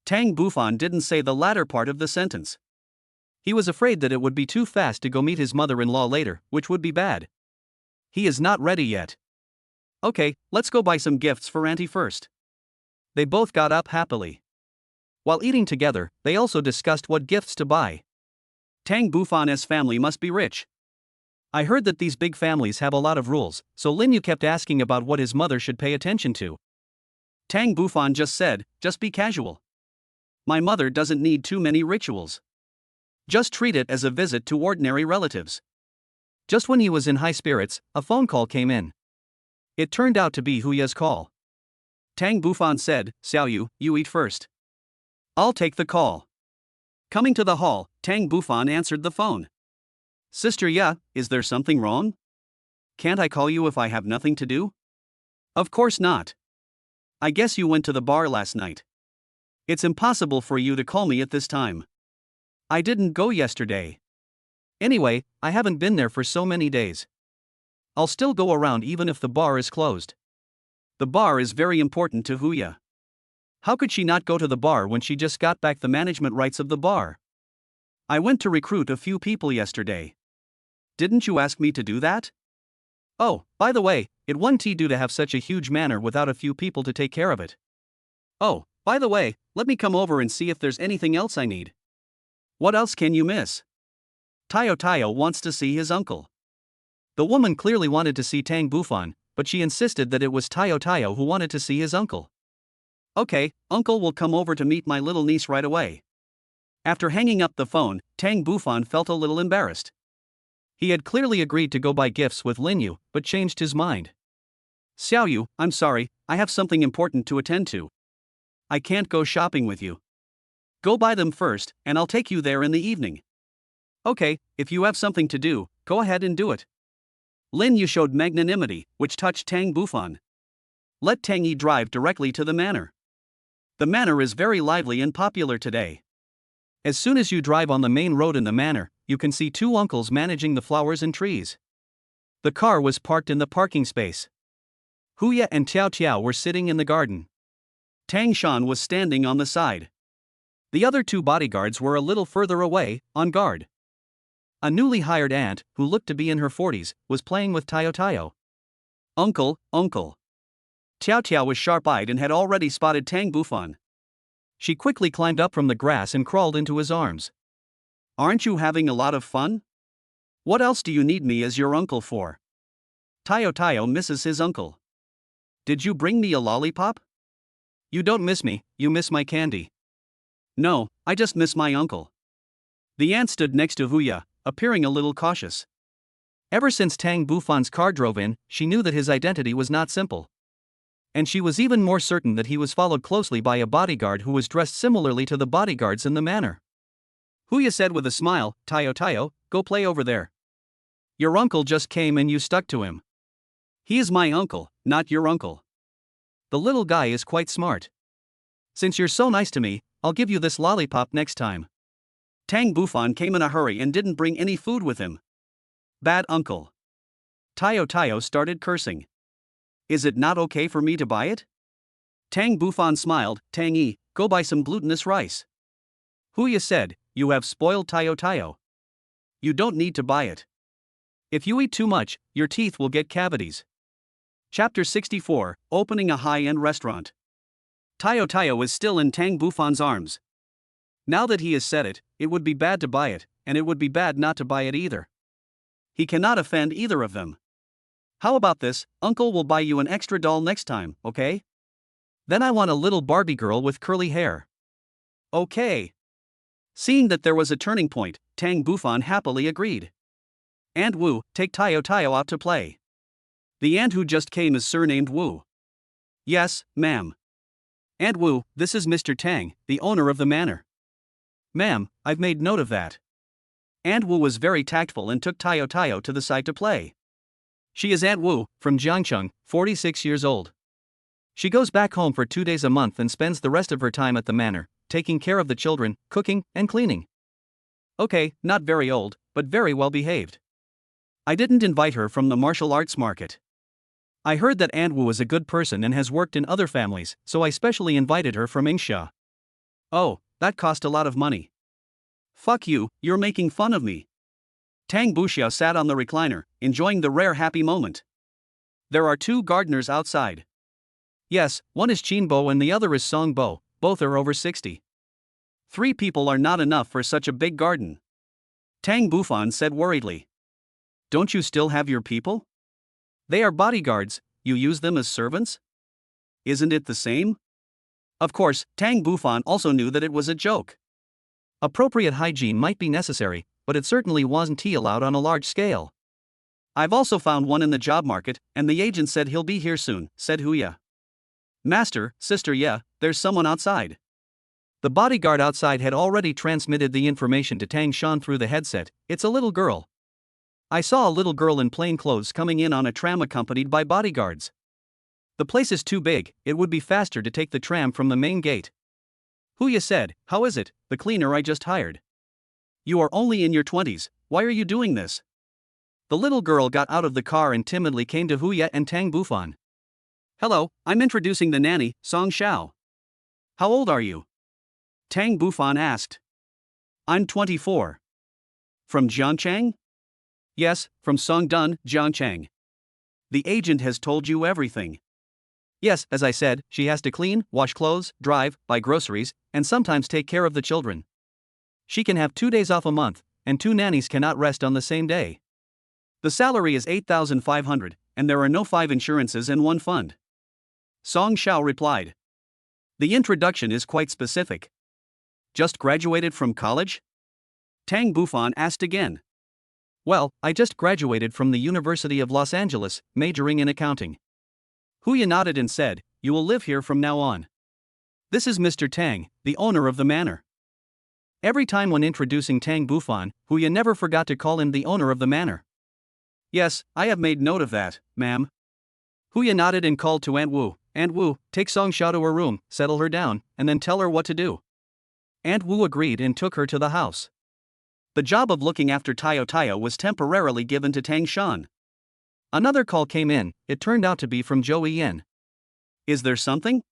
A: Tang Bufan didn't say the latter part of the sentence. He was afraid that it would be too fast to go meet his mother-in-law later, which would be bad. He is not ready yet. Okay, let's go buy some gifts for Auntie first. They both got up happily. While eating together, they also discussed what gifts to buy. Tang Bufan's family must be rich. I heard that these big families have a lot of rules, so Lin Yu kept asking about what his mother should pay attention to. Tang Bufan just said, just be casual. My mother doesn't need too many rituals. Just treat it as a visit to ordinary relatives. Just when he was in high spirits, a phone call came in. It turned out to be Huya's call. Tang Bufan said, Xiaoyu, you eat first. I'll take the call. Coming to the hall, Tang Bufan answered the phone. Sister Ya, is there something wrong? Can't I call you if I have nothing to do? Of course not. I guess you went to the bar last night. It's impossible for you to call me at this time. I didn't go yesterday. Anyway, I haven't been there for so many days. I'll still go around even if the bar is closed. The bar is very important to Huya. How could she not go to the bar when she just got back the management rights of the bar? I went to recruit a few people yesterday. Didn't you ask me to do that? Oh, by the way, it won't do to have such a huge manor without a few people to take care of it. Oh, by the way, let me come over and see if there's anything else I need. What else can you miss? Tayo wants to see his uncle. The woman clearly wanted to see Tang Bufan, but she insisted that it was Tayo who wanted to see his uncle. Okay, uncle will come over to meet my little niece right away. After hanging up the phone, Tang Bufan felt a little embarrassed. He had clearly agreed to go buy gifts with Lin Yu, but changed his mind. Xiaoyu, I'm sorry, I have something important to attend to. I can't go shopping with you. Go buy them first, and I'll take you there in the evening. Okay, if you have something to do, go ahead and do it. Lin Yu showed magnanimity, which touched Tang Bufan. Let Tang Yi drive directly to the manor. The manor is very lively and popular today. As soon as you drive on the main road in the manor, you can see two uncles managing the flowers and trees. The car was parked in the parking space. Huya and Tiao were sitting in the garden. Tang Shan was standing on the side. The other two bodyguards were a little further away, on guard. A newly hired aunt, who looked to be in her 40s, was playing with Tayo. Uncle. Tiao was sharp-eyed and had already spotted Tang Bufan. She quickly climbed up from the grass and crawled into his arms. Aren't you having a lot of fun? What else do you need me as your uncle for? Tayo misses his uncle. Did you bring me a lollipop? You don't miss me, you miss my candy. No, I just miss my uncle. The aunt stood next to Huya, appearing a little cautious. Ever since Tang Bufan's car drove in, she knew that his identity was not simple. And she was even more certain that he was followed closely by a bodyguard who was dressed similarly to the bodyguards in the manor. Huya said with a smile, Tayo, go play over there. Your uncle just came and you stuck to him. He is my uncle, not your uncle. The little guy is quite smart. Since you're so nice to me, I'll give you this lollipop next time. Tang Bufan came in a hurry and didn't bring any food with him. Bad uncle. Tayo started cursing. Is it not okay for me to buy it? Tang Bufan smiled, Tang go buy some glutinous rice. Huya said, you have spoiled Tayo. You don't need to buy it. If you eat too much, your teeth will get cavities. Chapter 64, Opening a High-End Restaurant. Tayo is still in Tang Bufan's arms. Now that he has said it, it would be bad to buy it, and it would be bad not to buy it either. He cannot offend either of them. How about this, Uncle will buy you an extra doll next time, okay? Then I want a little Barbie girl with curly hair. Okay. Seeing that there was a turning point, Tang Bufan happily agreed. Aunt Wu, take Tayo out to play. The aunt who just came is surnamed Wu. Yes, ma'am. Aunt Wu, this is Mr. Tang, the owner of the manor. Ma'am, I've made note of that. Aunt Wu was very tactful and took Tayo to the side to play. She is Aunt Wu, from Jiangcheng, 46 years old. She goes back home for 2 days a month and spends the rest of her time at the manor, taking care of the children, cooking, and cleaning. Okay, not very old, but very well behaved. I didn't invite her from the martial arts market. I heard that Aunt Wu is a good person and has worked in other families, so I specially invited her from Ningxia. Oh, that cost a lot of money. Fuck you, you're making fun of me. Tang Buxiao sat on the recliner, enjoying the rare happy moment. There are 2 gardeners outside. Yes, one is Qin Bo and the other is Song Bo, both are over 60. 3 people are not enough for such a big garden. Tang Bufan said worriedly. Don't you still have your people? They are bodyguards, you use them as servants? Isn't it the same? Of course, Tang Bufan also knew that it was a joke. Appropriate hygiene might be necessary, but it certainly wasn't allowed on a large scale. I've also found one in the job market, and the agent said he'll be here soon, said Huya. Master, sister, yeah, there's someone outside. The bodyguard outside had already transmitted the information to Tang Shan through the headset. It's a little girl. I saw a little girl in plain clothes coming in on a tram accompanied by bodyguards. The place is too big, it would be faster to take the tram from the main gate. Huya said, how is it, the cleaner I just hired? You are only in your 20s, why are you doing this? The little girl got out of the car and timidly came to Huya and Tang Bufan. Hello, I'm introducing the nanny, Song Xiao. How old are you? Tang Bufan asked. I'm 24. From Jiangcheng? Yes, from Songdun, Jiangcheng. The agent has told you everything. Yes, as I said, she has to clean, wash clothes, drive, buy groceries, and sometimes take care of the children. She can have 2 days off a month, and 2 nannies cannot rest on the same day. The salary is 8,500, and there are no 5 insurances and 1 fund. Song Xiao replied. The introduction is quite specific. Just graduated from college? Tang Bufan asked again. Well, I just graduated from the University of Los Angeles, majoring in accounting. Huya nodded and said, you will live here from now on. This is Mr. Tang, the owner of the manor. Every time when introducing Tang Bufan, Huya never forgot to call him the owner of the manor. Yes, I have made note of that, ma'am. Huya nodded and called to Aunt Wu. Aunt Wu, take Song Xiao to her room, settle her down, and then tell her what to do. Aunt Wu agreed and took her to the house. The job of looking after Tayo was temporarily given to Tang Shan. Another call came in, it turned out to be from Zhou Yen. Is there something?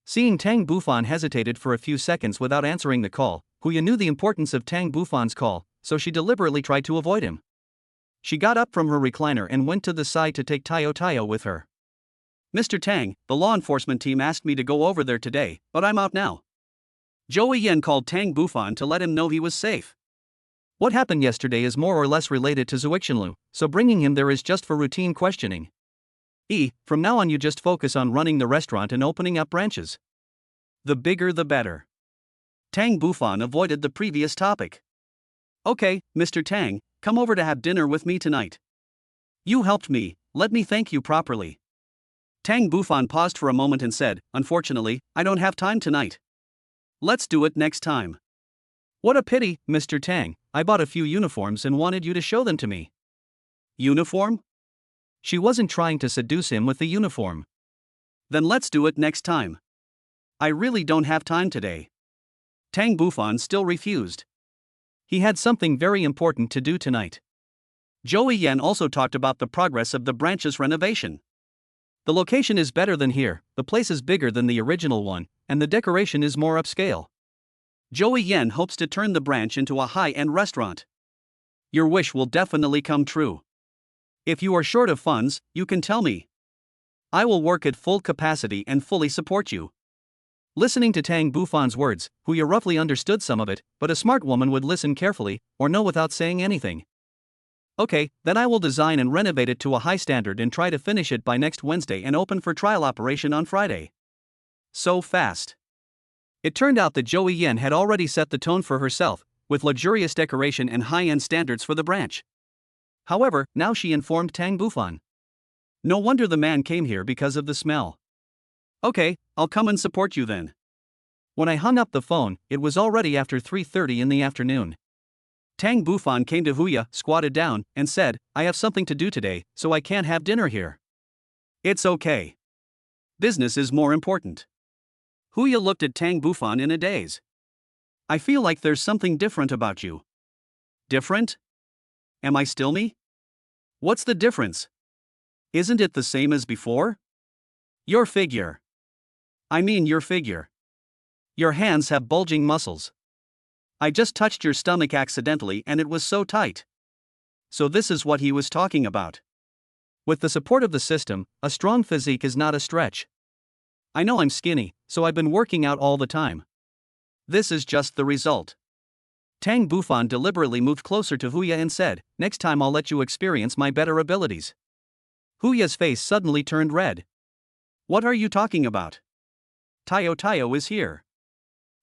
A: Seeing Tang Bufan hesitated for a few seconds without answering the call, Huya knew the importance of Tang Bufan's call, so she deliberately tried to avoid him. She got up from her recliner and went to the side to take Tayo with her. Mr. Tang, the law enforcement team asked me to go over there today, but I'm out now. Zhou Yen called Tang Bufan to let him know he was safe. What happened yesterday is more or less related to Zuixinlu, so bringing him there is just for routine questioning. From now on you just focus on running the restaurant and opening up branches. The bigger the better. Tang Bufan avoided the previous topic. Okay, Mr. Tang, come over to have dinner with me tonight. You helped me, let me thank you properly. Tang Bufan paused for a moment and said, unfortunately, I don't have time tonight. Let's do it next time. What a pity, Mr. Tang, I bought a few uniforms and wanted you to show them to me. Uniform? She wasn't trying to seduce him with the uniform. Then let's do it next time. I really don't have time today. Tang Bufan still refused. He had something very important to do tonight. Joey Yan also talked about the progress of the branch's renovation. The location is better than here, the place is bigger than the original one, and the decoration is more upscale. Joey Yan hopes to turn the branch into a high-end restaurant. Your wish will definitely come true. If you are short of funds, you can tell me. I will work at full capacity and fully support you. Listening to Tang Bufan's words, Huya roughly understood some of it, but a smart woman would listen carefully, or know without saying anything. Okay, then I will design and renovate it to a high standard and try to finish it by next Wednesday and open for trial operation on Friday. So fast. It turned out that Joey Yan had already set the tone for herself, with luxurious decoration and high-end standards for the branch. However, now she informed Tang Bufan. No wonder the man came here because of the smell. Okay, I'll come and support you then. When I hung up the phone, it was already after 3:30 in the afternoon. Tang Bufan came to Huya, squatted down, and said, I have something to do today, so I can't have dinner here. It's okay. Business is more important. Huya looked at Tang Bufan in a daze. I feel like there's something different about you. Different? Am I still me? What's the difference? Isn't it the same as before? Your figure. I mean your figure. Your hands have bulging muscles. I just touched your stomach accidentally and it was so tight. So this is what he was talking about. With the support of the system, a strong physique is not a stretch. I know I'm skinny, so I've been working out all the time. This is just the result. Tang Bufan deliberately moved closer to Huya and said, next time I'll let you experience my better abilities. Huya's face suddenly turned red. What are you talking about? Tayo is here.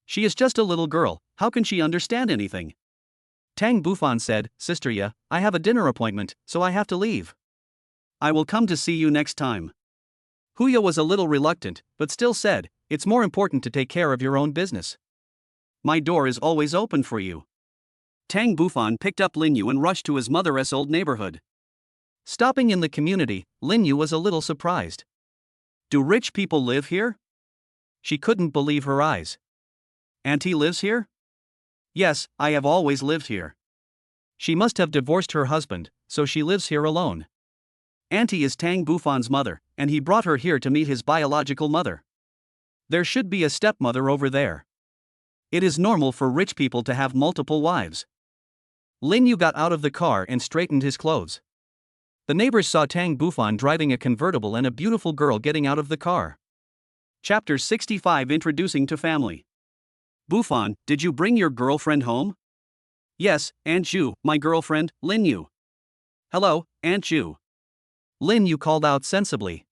A: She is just a little girl, how can she understand anything? Tang Bufan said, Sister Ya, I have a dinner appointment, so I have to leave. I will come to see you next time. Huya was a little reluctant, but still said, it's more important to take care of your own business. My door is always open for you. Tang Bufan picked up Lin Yu and rushed to his mother's old neighborhood. Stopping in the community, Lin Yu was a little surprised. Do rich people live here? She couldn't believe her eyes. Auntie lives here? Yes, I have always lived here. She must have divorced her husband, so she lives here alone. Auntie is Tang Bufan's mother, and he brought her here to meet his biological mother. There should be a stepmother over there. It is normal for rich people to have multiple wives. Lin Yu got out of the car and straightened his clothes. The neighbors saw Tang Bufan driving a convertible and a beautiful girl getting out of the car. Chapter 65 Introducing to Family. Bufan, did you bring your girlfriend home? Yes, Aunt Ju, my girlfriend, Lin Yu. Hello, Aunt Ju. Lin Yu called out sensibly.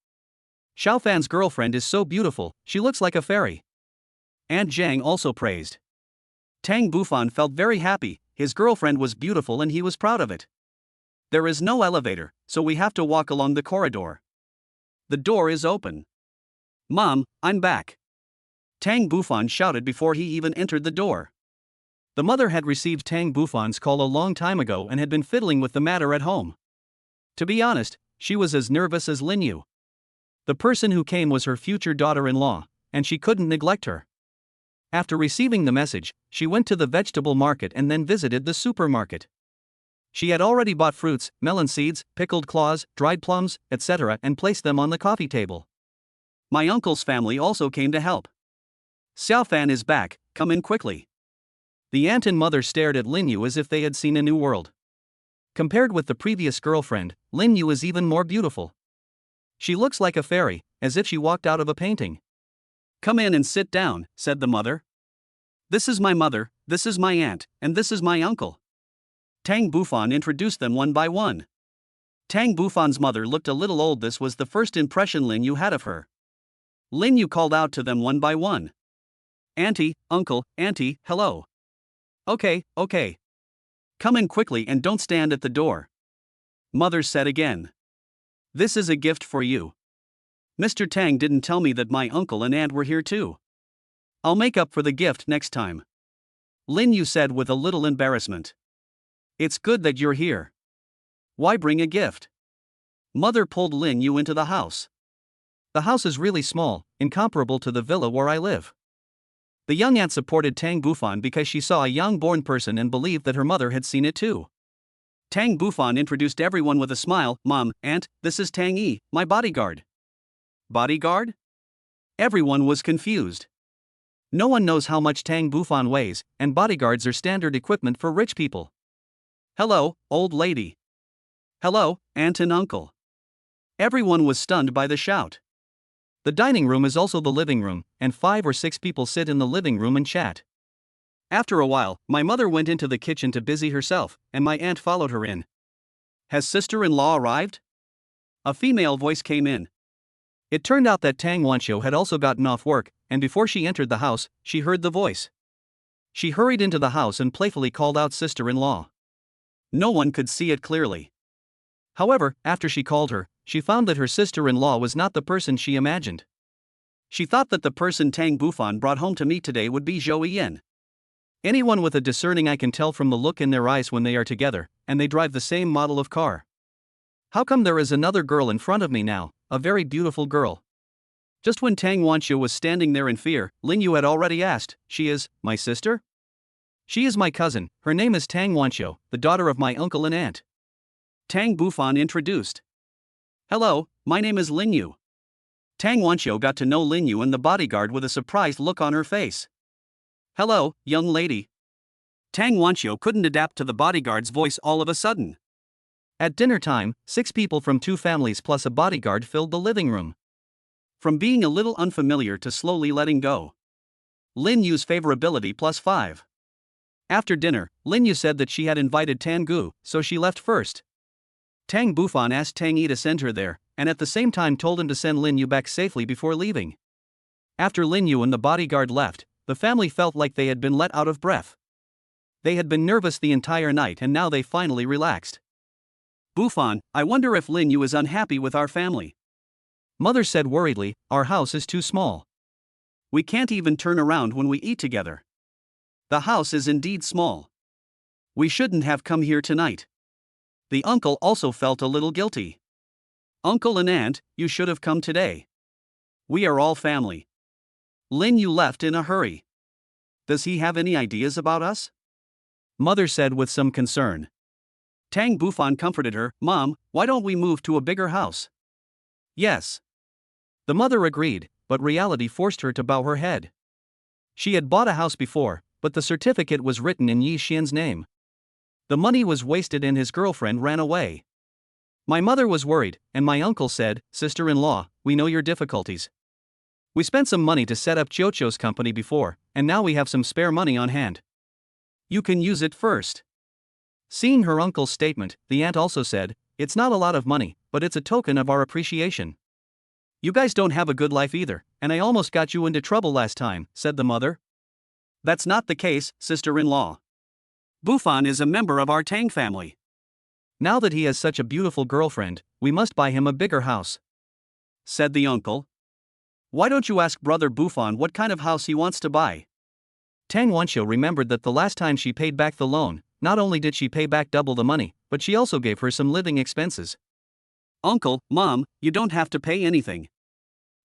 A: Xiaofan's girlfriend is so beautiful, she looks like a fairy. Aunt Zhang also praised. Tang Bufan felt very happy, his girlfriend was beautiful and he was proud of it. There is no elevator, so we have to walk along the corridor. The door is open. Mom, I'm back. Tang Bufan shouted before he even entered the door. The mother had received Tang Bufan's call a long time ago and had been fiddling with the matter at home. To be honest, she was as nervous as Lin Yu. The person who came was her future daughter-in-law, and she couldn't neglect her. After receiving the message, she went to the vegetable market and then visited the supermarket. She had already bought fruits, melon seeds, pickled claws, dried plums, etc., and placed them on the coffee table. My uncle's family also came to help. Xiaofan is back, come in quickly. The aunt and mother stared at Lin Yu as if they had seen a new world. Compared with the previous girlfriend, Lin Yu is even more beautiful. She looks like a fairy, as if she walked out of a painting. Come in and sit down, said the mother. This is my mother, this is my aunt, and this is my uncle. Tang Bufan introduced them one by one. Tang Bufan's mother looked a little old. This was the first impression Lin Yu had of her. Lin Yu called out to them one by one. Auntie, uncle, auntie, hello. Okay. Come in quickly and don't stand at the door. Mother said again. This is a gift for you. Mr. Tang didn't tell me that my uncle and aunt were here too. I'll make up for the gift next time. Lin Yu said with a little embarrassment. It's good that you're here. Why bring a gift? Mother pulled Lin Yu into the house. The house is really small, incomparable to the villa where I live. The young aunt supported Tang Bufan because she saw a young-born person and believed that her mother had seen it too. Tang Bufan introduced everyone with a smile. Mom, Aunt, this is Tang Yi, my bodyguard. Bodyguard? Everyone was confused. No one knows how much Tang Bufan weighs, and bodyguards are standard equipment for rich people. Hello, old lady. Hello, aunt and uncle. Everyone was stunned by the shout. The dining room is also the living room, and 5 or 6 people sit in the living room and chat. After a while, my mother went into the kitchen to busy herself, and my aunt followed her in. Has sister-in-law arrived? A female voice came in. It turned out that Tang Wanqiu had also gotten off work, and before she entered the house, she heard the voice. She hurried into the house and playfully called out sister-in-law. No one could see it clearly. However, after she called her, she found that her sister-in-law was not the person she imagined. She thought that the person Tang Bufan brought home to meet today would be Zhou Yin. Anyone with a discerning eye can tell from the look in their eyes when they are together, and they drive the same model of car. How come there is another girl in front of me now, a very beautiful girl? Just when Tang Wanqiu was standing there in fear, Lin Yu had already asked, She is my sister? She is my cousin, her name is Tang Wanqiu, the daughter of my uncle and aunt. Tang Bufan introduced. Hello, my name is Lin Yu. Tang Wanqiu got to know Lin Yu and the bodyguard with a surprised look on her face. Hello, young lady. Tang Wanqiu couldn't adapt to the bodyguard's voice all of a sudden. At dinner time, 6 people from 2 families plus a bodyguard filled the living room. From being a little unfamiliar to slowly letting go. Lin Yu's favorability +5. After dinner, Lin Yu said that she had invited Tan Gu, so she left first. Tang Bufan asked Tang Yi to send her there, and at the same time told him to send Lin Yu back safely before leaving. After Lin Yu and the bodyguard left, the family felt like they had been let out of breath. They had been nervous the entire night and now they finally relaxed. Bufan, I wonder if Lin Yu is unhappy with our family. Mother said worriedly, our house is too small. We can't even turn around when we eat together. The house is indeed small. We shouldn't have come here tonight. The uncle also felt a little guilty. Uncle and aunt, you should have come today. We are all family. Lin Yu left in a hurry. Does he have any ideas about us? Mother said with some concern. Tang Bufan comforted her, Mom, why don't we move to a bigger house? Yes. The mother agreed, but reality forced her to bow her head. She had bought a house before, but the certificate was written in Yi Xian's name. The money was wasted and his girlfriend ran away. My mother was worried, and my uncle said, Sister-in-law, we know your difficulties. We spent some money to set up Chiocho's company before, and now we have some spare money on hand. You can use it first. Seeing her uncle's statement, the aunt also said, It's not a lot of money, but it's a token of our appreciation. You guys don't have a good life either, and I almost got you into trouble last time, said the mother. That's not the case, sister-in-law. Bufan is a member of our Tang family. Now that he has such a beautiful girlfriend, we must buy him a bigger house, said the uncle. Why don't you ask brother Bufan what kind of house he wants to buy? Tang Wanqiu remembered that the last time she paid back the loan, not only did she pay back double the money, but she also gave her some living expenses. Uncle, Mom, you don't have to pay anything.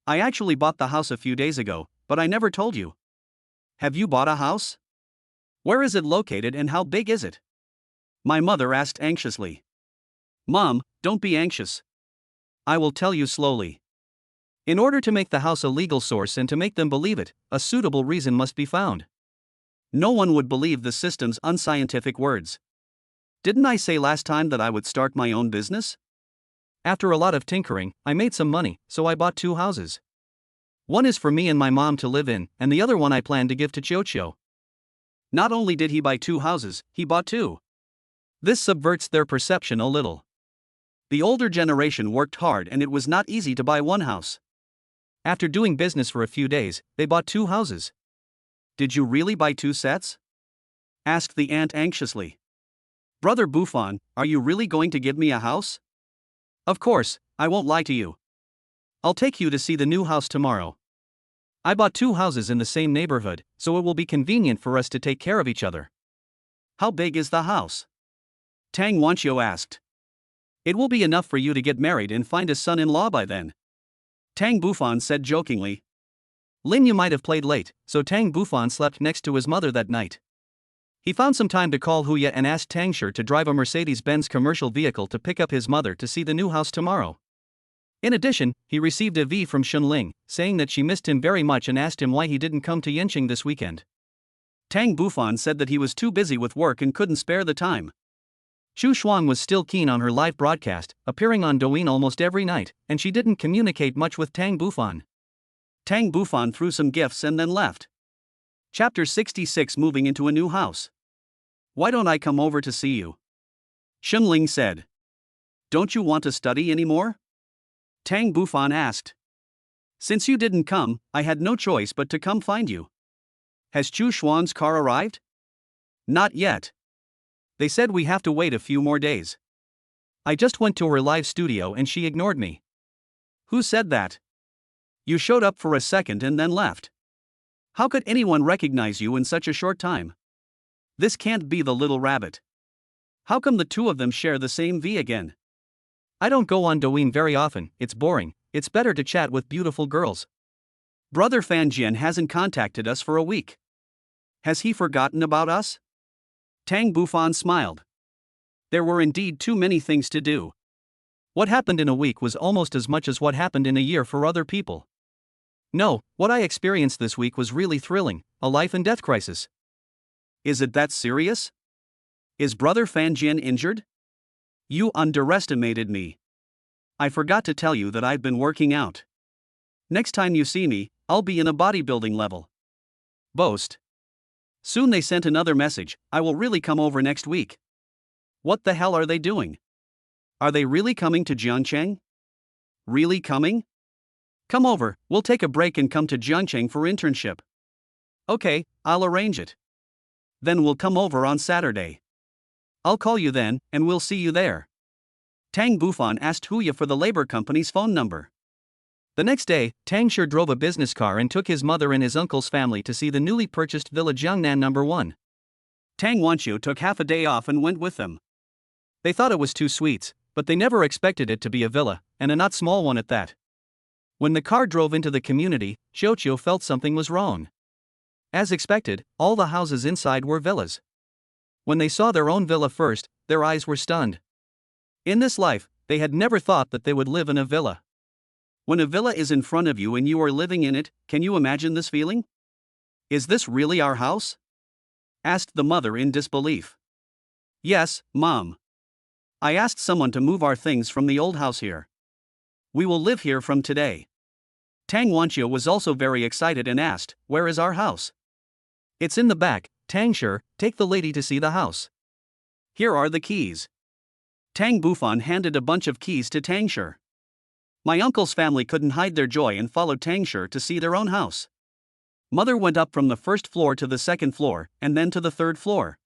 A: I actually bought the house a few days ago, but I never told you. Have you bought a house? Where is it located and how big is it? My mother asked anxiously. Mom, don't be anxious. I will tell you slowly. In order to make the house a legal source and to make them believe it, a suitable reason must be found. No one would believe the system's unscientific words. Didn't I say last time that I would start my own business? After a lot of tinkering, I made some money, so I bought 2 houses. One is for me and my mom to live in, and the other one I plan to give to Chiocho. Not only did he buy 2 houses, he bought 2. This subverts their perception a little. The older generation worked hard and it was not easy to buy 1 house. After doing business for a few days, they bought 2 houses. Did you really buy 2 sets? Asked the aunt anxiously. Brother Bufan, are you really going to give me a house? Of course, I won't lie to you. I'll take you to see the new house tomorrow. I bought 2 houses in the same neighborhood, so it will be convenient for us to take care of each other. How big is the house? Tang Wanqiu asked. It will be enough for you to get married and find a son-in-law by then. Tang Bufan said jokingly. Lin Yu might have played late, so Tang Bufan slept next to his mother that night. He found some time to call Huya and asked Tang Shi to drive a Mercedes-Benz commercial vehicle to pick up his mother to see the new house tomorrow. In addition, he received a V from Shunling, saying that she missed him very much and asked him why he didn't come to Yanqing this weekend. Tang Bufan said that he was too busy with work and couldn't spare the time. Xu Xuan was still keen on her live broadcast, appearing on Douyin almost every night, and she didn't communicate much with Tang Bufan. Tang Bufan threw some gifts and then left. Chapter 66 Moving into a new house. Why don't I come over to see you? Shunling said. Don't you want to study anymore? Tang Bufan asked. Since you didn't come, I had no choice but to come find you. Has Xu Xuan's car arrived? Not yet. They said we have to wait a few more days. I just went to her live studio and she ignored me. Who said that? You showed up for a second and then left. How could anyone recognize you in such a short time? This can't be the little rabbit. How come the 2 of them share the same V again? I don't go on Douyin very often, it's boring, it's better to chat with beautiful girls. Brother Fan Jian hasn't contacted us for a week. Has he forgotten about us? Tang Bufan smiled. There were indeed too many things to do. What happened in a week was almost as much as what happened in a year for other people. No, what I experienced this week was really thrilling, a life and death crisis. Is it that serious? Is Brother Fan Jian injured? You underestimated me. I forgot to tell you that I've been working out. Next time you see me, I'll be in a bodybuilding level. Boast. Soon they sent another message, I will really come over next week. What the hell are they doing? Are they really coming to Jiangcheng? Really coming? Come over, we'll take a break and come to Jiangcheng for internship. Okay, I'll arrange it. Then we'll come over on Saturday. I'll call you then, and we'll see you there. Tang Bufan asked Huya for the labor company's phone number. The next day, Tang Shi drove a business car and took his mother and his uncle's family to see the newly purchased Villa Jiangnan No. 1. Tang Wanqiu took half a day off and went with them. They thought it was 2 suites, but they never expected it to be a villa, and a not small one at that. When the car drove into the community, Xiuqiu felt something was wrong. As expected, all the houses inside were villas. When they saw their own villa first, their eyes were stunned. In this life, they had never thought that they would live in a villa. When a villa is in front of you and you are living in it, can you imagine this feeling? Is this really our house? Asked the mother in disbelief. Yes, Mom. I asked someone to move our things from the old house here. We will live here from today. Tang Wanqiu was also very excited and asked, where is our house? It's in the back, Tang Shi, take the lady to see the house. Here are the keys. Tang Bufan handed a bunch of keys to Tang Shi. My uncle's family couldn't hide their joy and followed Tang Shi to see their own house. Mother went up from the 1st floor to the 2nd floor, and then to the 3rd floor.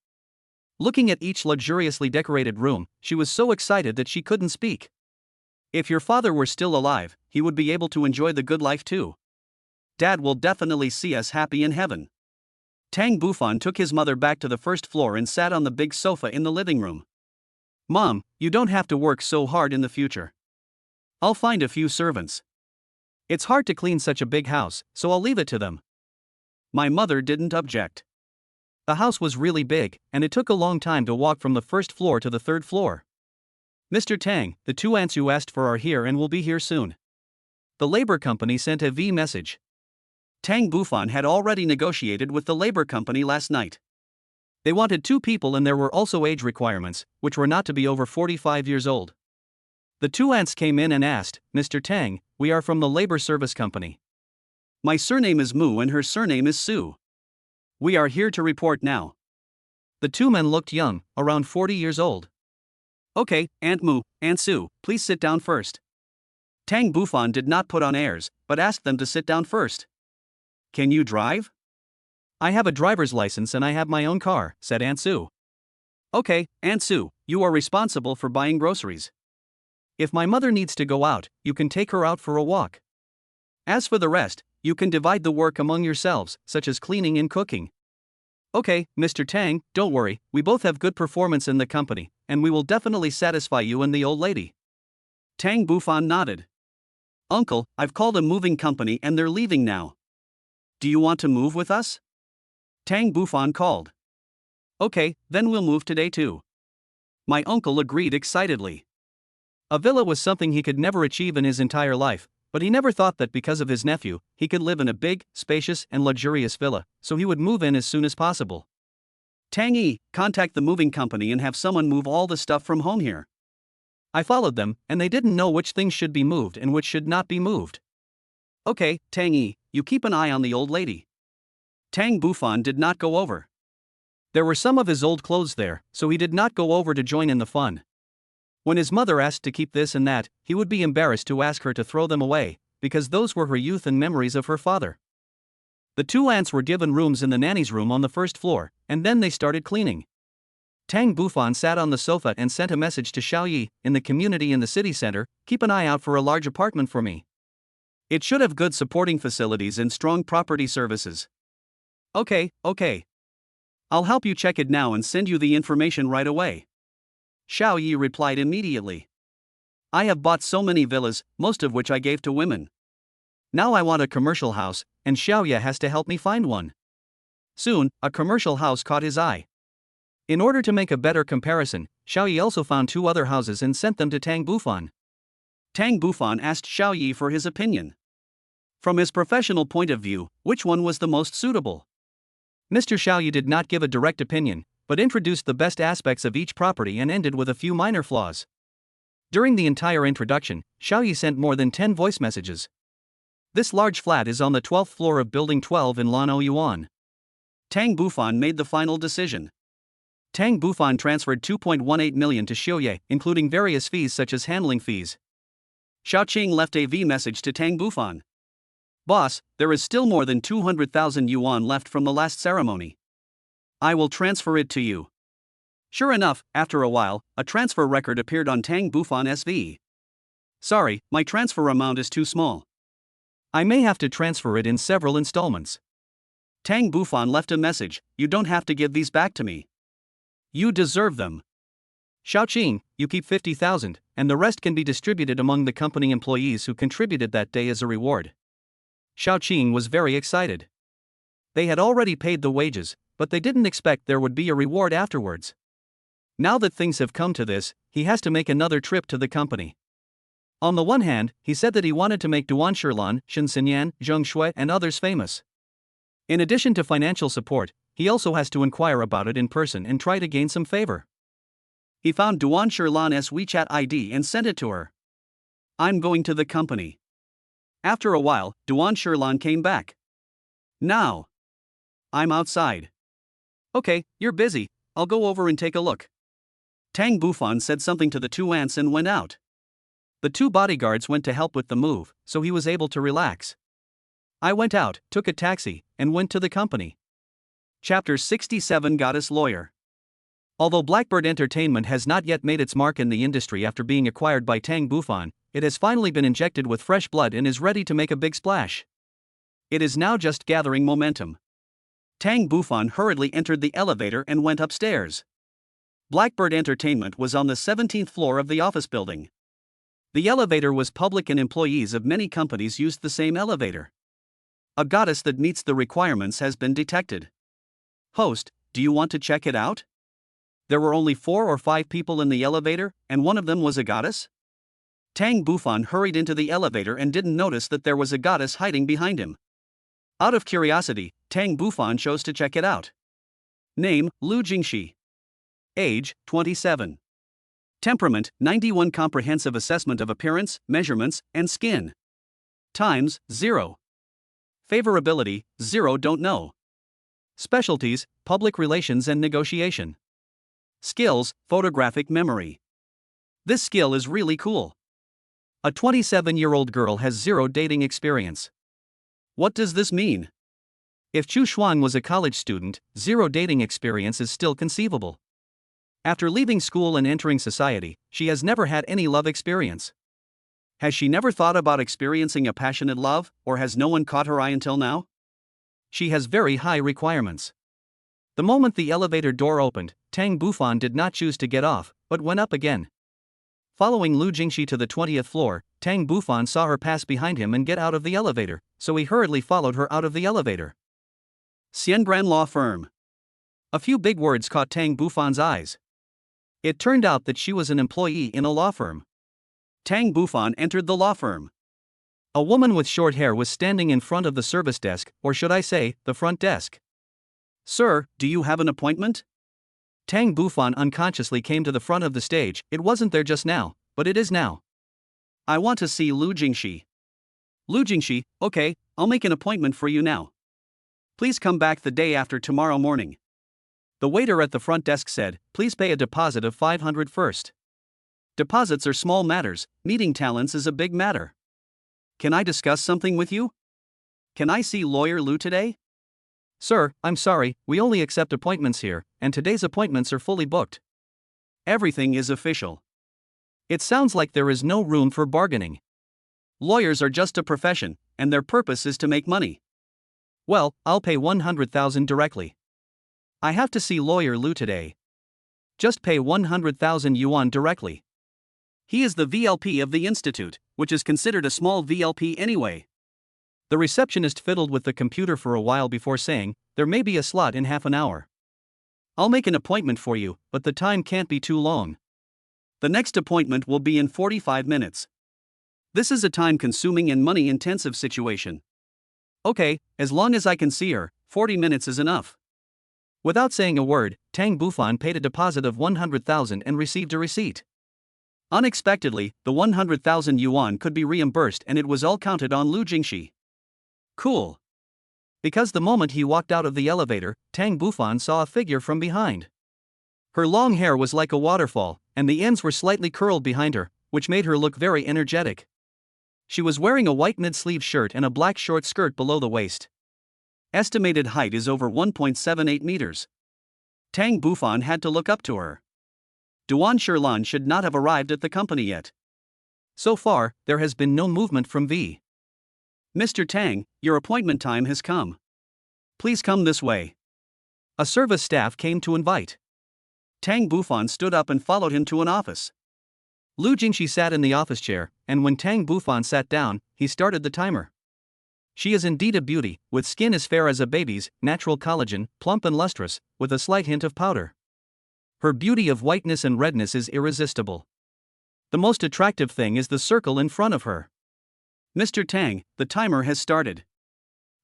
A: Looking at each luxuriously decorated room, she was so excited that she couldn't speak. If your father were still alive, he would be able to enjoy the good life too. Dad will definitely see us happy in heaven. Tang Bufan took his mother back to the 1st floor and sat on the big sofa in the living room. Mom, you don't have to work so hard in the future. I'll find a few servants. It's hard to clean such a big house, so I'll leave it to them. My mother didn't object. The house was really big, and it took a long time to walk from the 1st floor to the 3rd floor. Mr. Tang, the 2 aunts you asked for are here and will be here soon. The labor company sent a V message. Tang Bufan had already negotiated with the labor company last night. They wanted 2 people and there were also age requirements, which were not to be over 45 years old. The 2 aunts came in and asked, Mr. Tang, we are from the labor service company. My surname is Mu and her surname is Su. We are here to report now. The 2 men looked young, around 40 years old. Okay, Aunt Mu, Aunt Su, please sit down first. Tang Bufan did not put on airs, but asked them to sit down first. Can you drive? I have a driver's license and I have my own car, said Aunt Su. Okay, Aunt Su, you are responsible for buying groceries. If my mother needs to go out, you can take her out for a walk. As for the rest, You can divide the work among yourselves, such as cleaning and cooking. Okay, Mr. Tang, don't worry, we both have good performance in the company, and we will definitely satisfy you and the old lady. Tang Bufan nodded. Uncle, I've called a moving company and they're leaving now. Do you want to move with us? Tang Bufan called. Okay, then we'll move today too. My uncle agreed excitedly. A villa was something he could never achieve in his entire life, but he never thought that because of his nephew, he could live in a big, spacious, and luxurious villa, so he would move in as soon as possible. Tang Yi, contact the moving company and have someone move all the stuff from home here. I followed them, and they didn't know which things should be moved and which should not be moved. Okay, Tang Yi, you keep an eye on the old lady. Tang Bufan did not go over. There were some of his old clothes there, so he did not go over to join in the fun. When his mother asked to keep this and that, he would be embarrassed to ask her to throw them away, because those were her youth and memories of her father. The two aunts were given rooms in the nanny's room on the first floor, and then they started cleaning. Tang Bufan sat on the sofa and sent a message to Xiao Yi, in the community in the city center, keep an eye out for a large apartment for me. It should have good supporting facilities and strong property services. Okay. I'll help you check it now and send you the information right away. Xiao Yi replied immediately. I have bought so many villas, most of which I gave to women. Now I want a commercial house, and Xiao Yi has to help me find one. Soon, a commercial house caught his eye. In order to make a better comparison, Xiao Yi also found two other houses and sent them to Tang Bufan. Tang Bufan asked Xiao Yi for his opinion. From his professional point of view, which one was the most suitable? Mr. Xiao Yi did not give a direct opinion, but introduced the best aspects of each property and ended with a few minor flaws. During the entire introduction, Xiao Yi sent more than 10 voice messages. This large flat is on the 12th floor of Building 12 in Lanao Yuan. Tang Bufan made the final decision. Tang Bufan transferred 2.18 million to Xiao Yi, including various fees such as handling fees. Xiao Qing left a V message to Tang Bufan. Boss, there is still more than 200,000 yuan left from the last ceremony. I will transfer it to you. Sure enough, after a while, a transfer record appeared on Tang Bufan SV. Sorry, my transfer amount is too small. I may have to transfer it in several installments. Tang Bufan left a message, you don't have to give these back to me. You deserve them. Xiao Qing, you keep 50,000, and the rest can be distributed among the company employees who contributed that day as a reward. Xiao Qing was very excited. They had already paid the wages, but they didn't expect there would be a reward afterwards. Now that things have come to this, he has to make another trip to the company. On the one hand, he said that he wanted to make Duan Shilan, Shen Xinyan, Zheng Shui, and others famous. In addition to financial support, he also has to inquire about it in person and try to gain some favor. He found Duan Shilan's WeChat ID and sent it to her. I'm going to the company. After a while, Duan Shilan came back. Now. I'm outside. Okay, you're busy, I'll go over and take a look. Tang Bufan said something to the two aunts and went out. The two bodyguards went to help with the move, so he was able to relax. I went out, took a taxi, and went to the company. Chapter 67 Goddess Lawyer. Although Blackbird Entertainment has not yet made its mark in the industry after being acquired by Tang Bufan, it has finally been injected with fresh blood and is ready to make a big splash. It is now just gathering momentum. Tang Bufan hurriedly entered the elevator and went upstairs. Blackbird Entertainment was on the 17th floor of the office building. The elevator was public and employees of many companies used the same elevator. A goddess that meets the requirements has been detected. Host, do you want to check it out? There were only 4 or 5 people in the elevator, and one of them was a goddess? Tang Bufan hurried into the elevator and didn't notice that there was a goddess hiding behind him. Out of curiosity, Tang Bufan chose to check it out. Name, Lu Jingxi. Age, 27. Temperament, 91. Comprehensive assessment of appearance, measurements, and skin. Times, 0. Favorability, 0. Don't know. Specialties, public relations and negotiation. Skills, photographic memory. This skill is really cool. A 27-year-old girl has 0 dating experience. What does this mean? If Chu Xuan was a college student, 0 dating experience is still conceivable. After leaving school and entering society, she has never had any love experience. Has she never thought about experiencing a passionate love, or has no one caught her eye until now? She has very high requirements. The moment the elevator door opened, Tang Bufan did not choose to get off, but went up again. Following Lu Jingxi to the 20th floor, Tang Bufan saw her pass behind him and get out of the elevator, so he hurriedly followed her out of the elevator. Xianbran Law Firm. A few big words caught Tang Bufan's eyes. It turned out that she was an employee in a law firm. Tang Bufan entered the law firm. A woman with short hair was standing in front of the service desk, or should I say, the front desk. Sir, do you have an appointment? Tang Bufan unconsciously came to the front of the stage. It wasn't there just now, but it is now. I want to see Lu Jingxi. Lu Jingxi, okay, I'll make an appointment for you now. Please come back the day after tomorrow morning. The waiter at the front desk said, please pay a deposit of 500 first. Deposits are small matters, meeting talents is a big matter. Can I discuss something with you? Can I see lawyer Lu today? Sir, I'm sorry, we only accept appointments here, and today's appointments are fully booked. Everything is official. It sounds like there is no room for bargaining. Lawyers are just a profession, and their purpose is to make money. Well, I'll pay 100,000 directly. I have to see lawyer Lu today. Just pay 100,000 yuan directly. He is the VLP of the institute, which is considered a small VLP anyway. The receptionist fiddled with the computer for a while before saying, there may be a slot in half an hour. I'll make an appointment for you, but the time can't be too long. The next appointment will be in 45 minutes. This is a time-consuming and money-intensive situation. Okay, as long as I can see her, 40 minutes is enough. Without saying a word, Tang Bufan paid a deposit of 100,000 and received a receipt. Unexpectedly, the 100,000 yuan could be reimbursed and it was all counted on Lu Jingxi. Cool. Because the moment he walked out of the elevator, Tang Bufan saw a figure from behind. Her long hair was like a waterfall, and the ends were slightly curled behind her, which made her look very energetic. She was wearing a white mid-sleeve shirt and a black short skirt below the waist. Estimated height is over 1.78 meters. Tang Bufan had to look up to her. Duan Shirlan should not have arrived at the company yet. So far, there has been no movement from V. Mr. Tang, your appointment time has come. Please come this way. A service staff came to invite. Tang Bufan stood up and followed him to an office. Lu Jingxi sat in the office chair, and when Tang Bufan sat down, he started the timer. She is indeed a beauty, with skin as fair as a baby's, natural collagen, plump and lustrous, with a slight hint of powder. Her beauty of whiteness and redness is irresistible. The most attractive thing is the circle in front of her. Mr. Tang, the timer has started.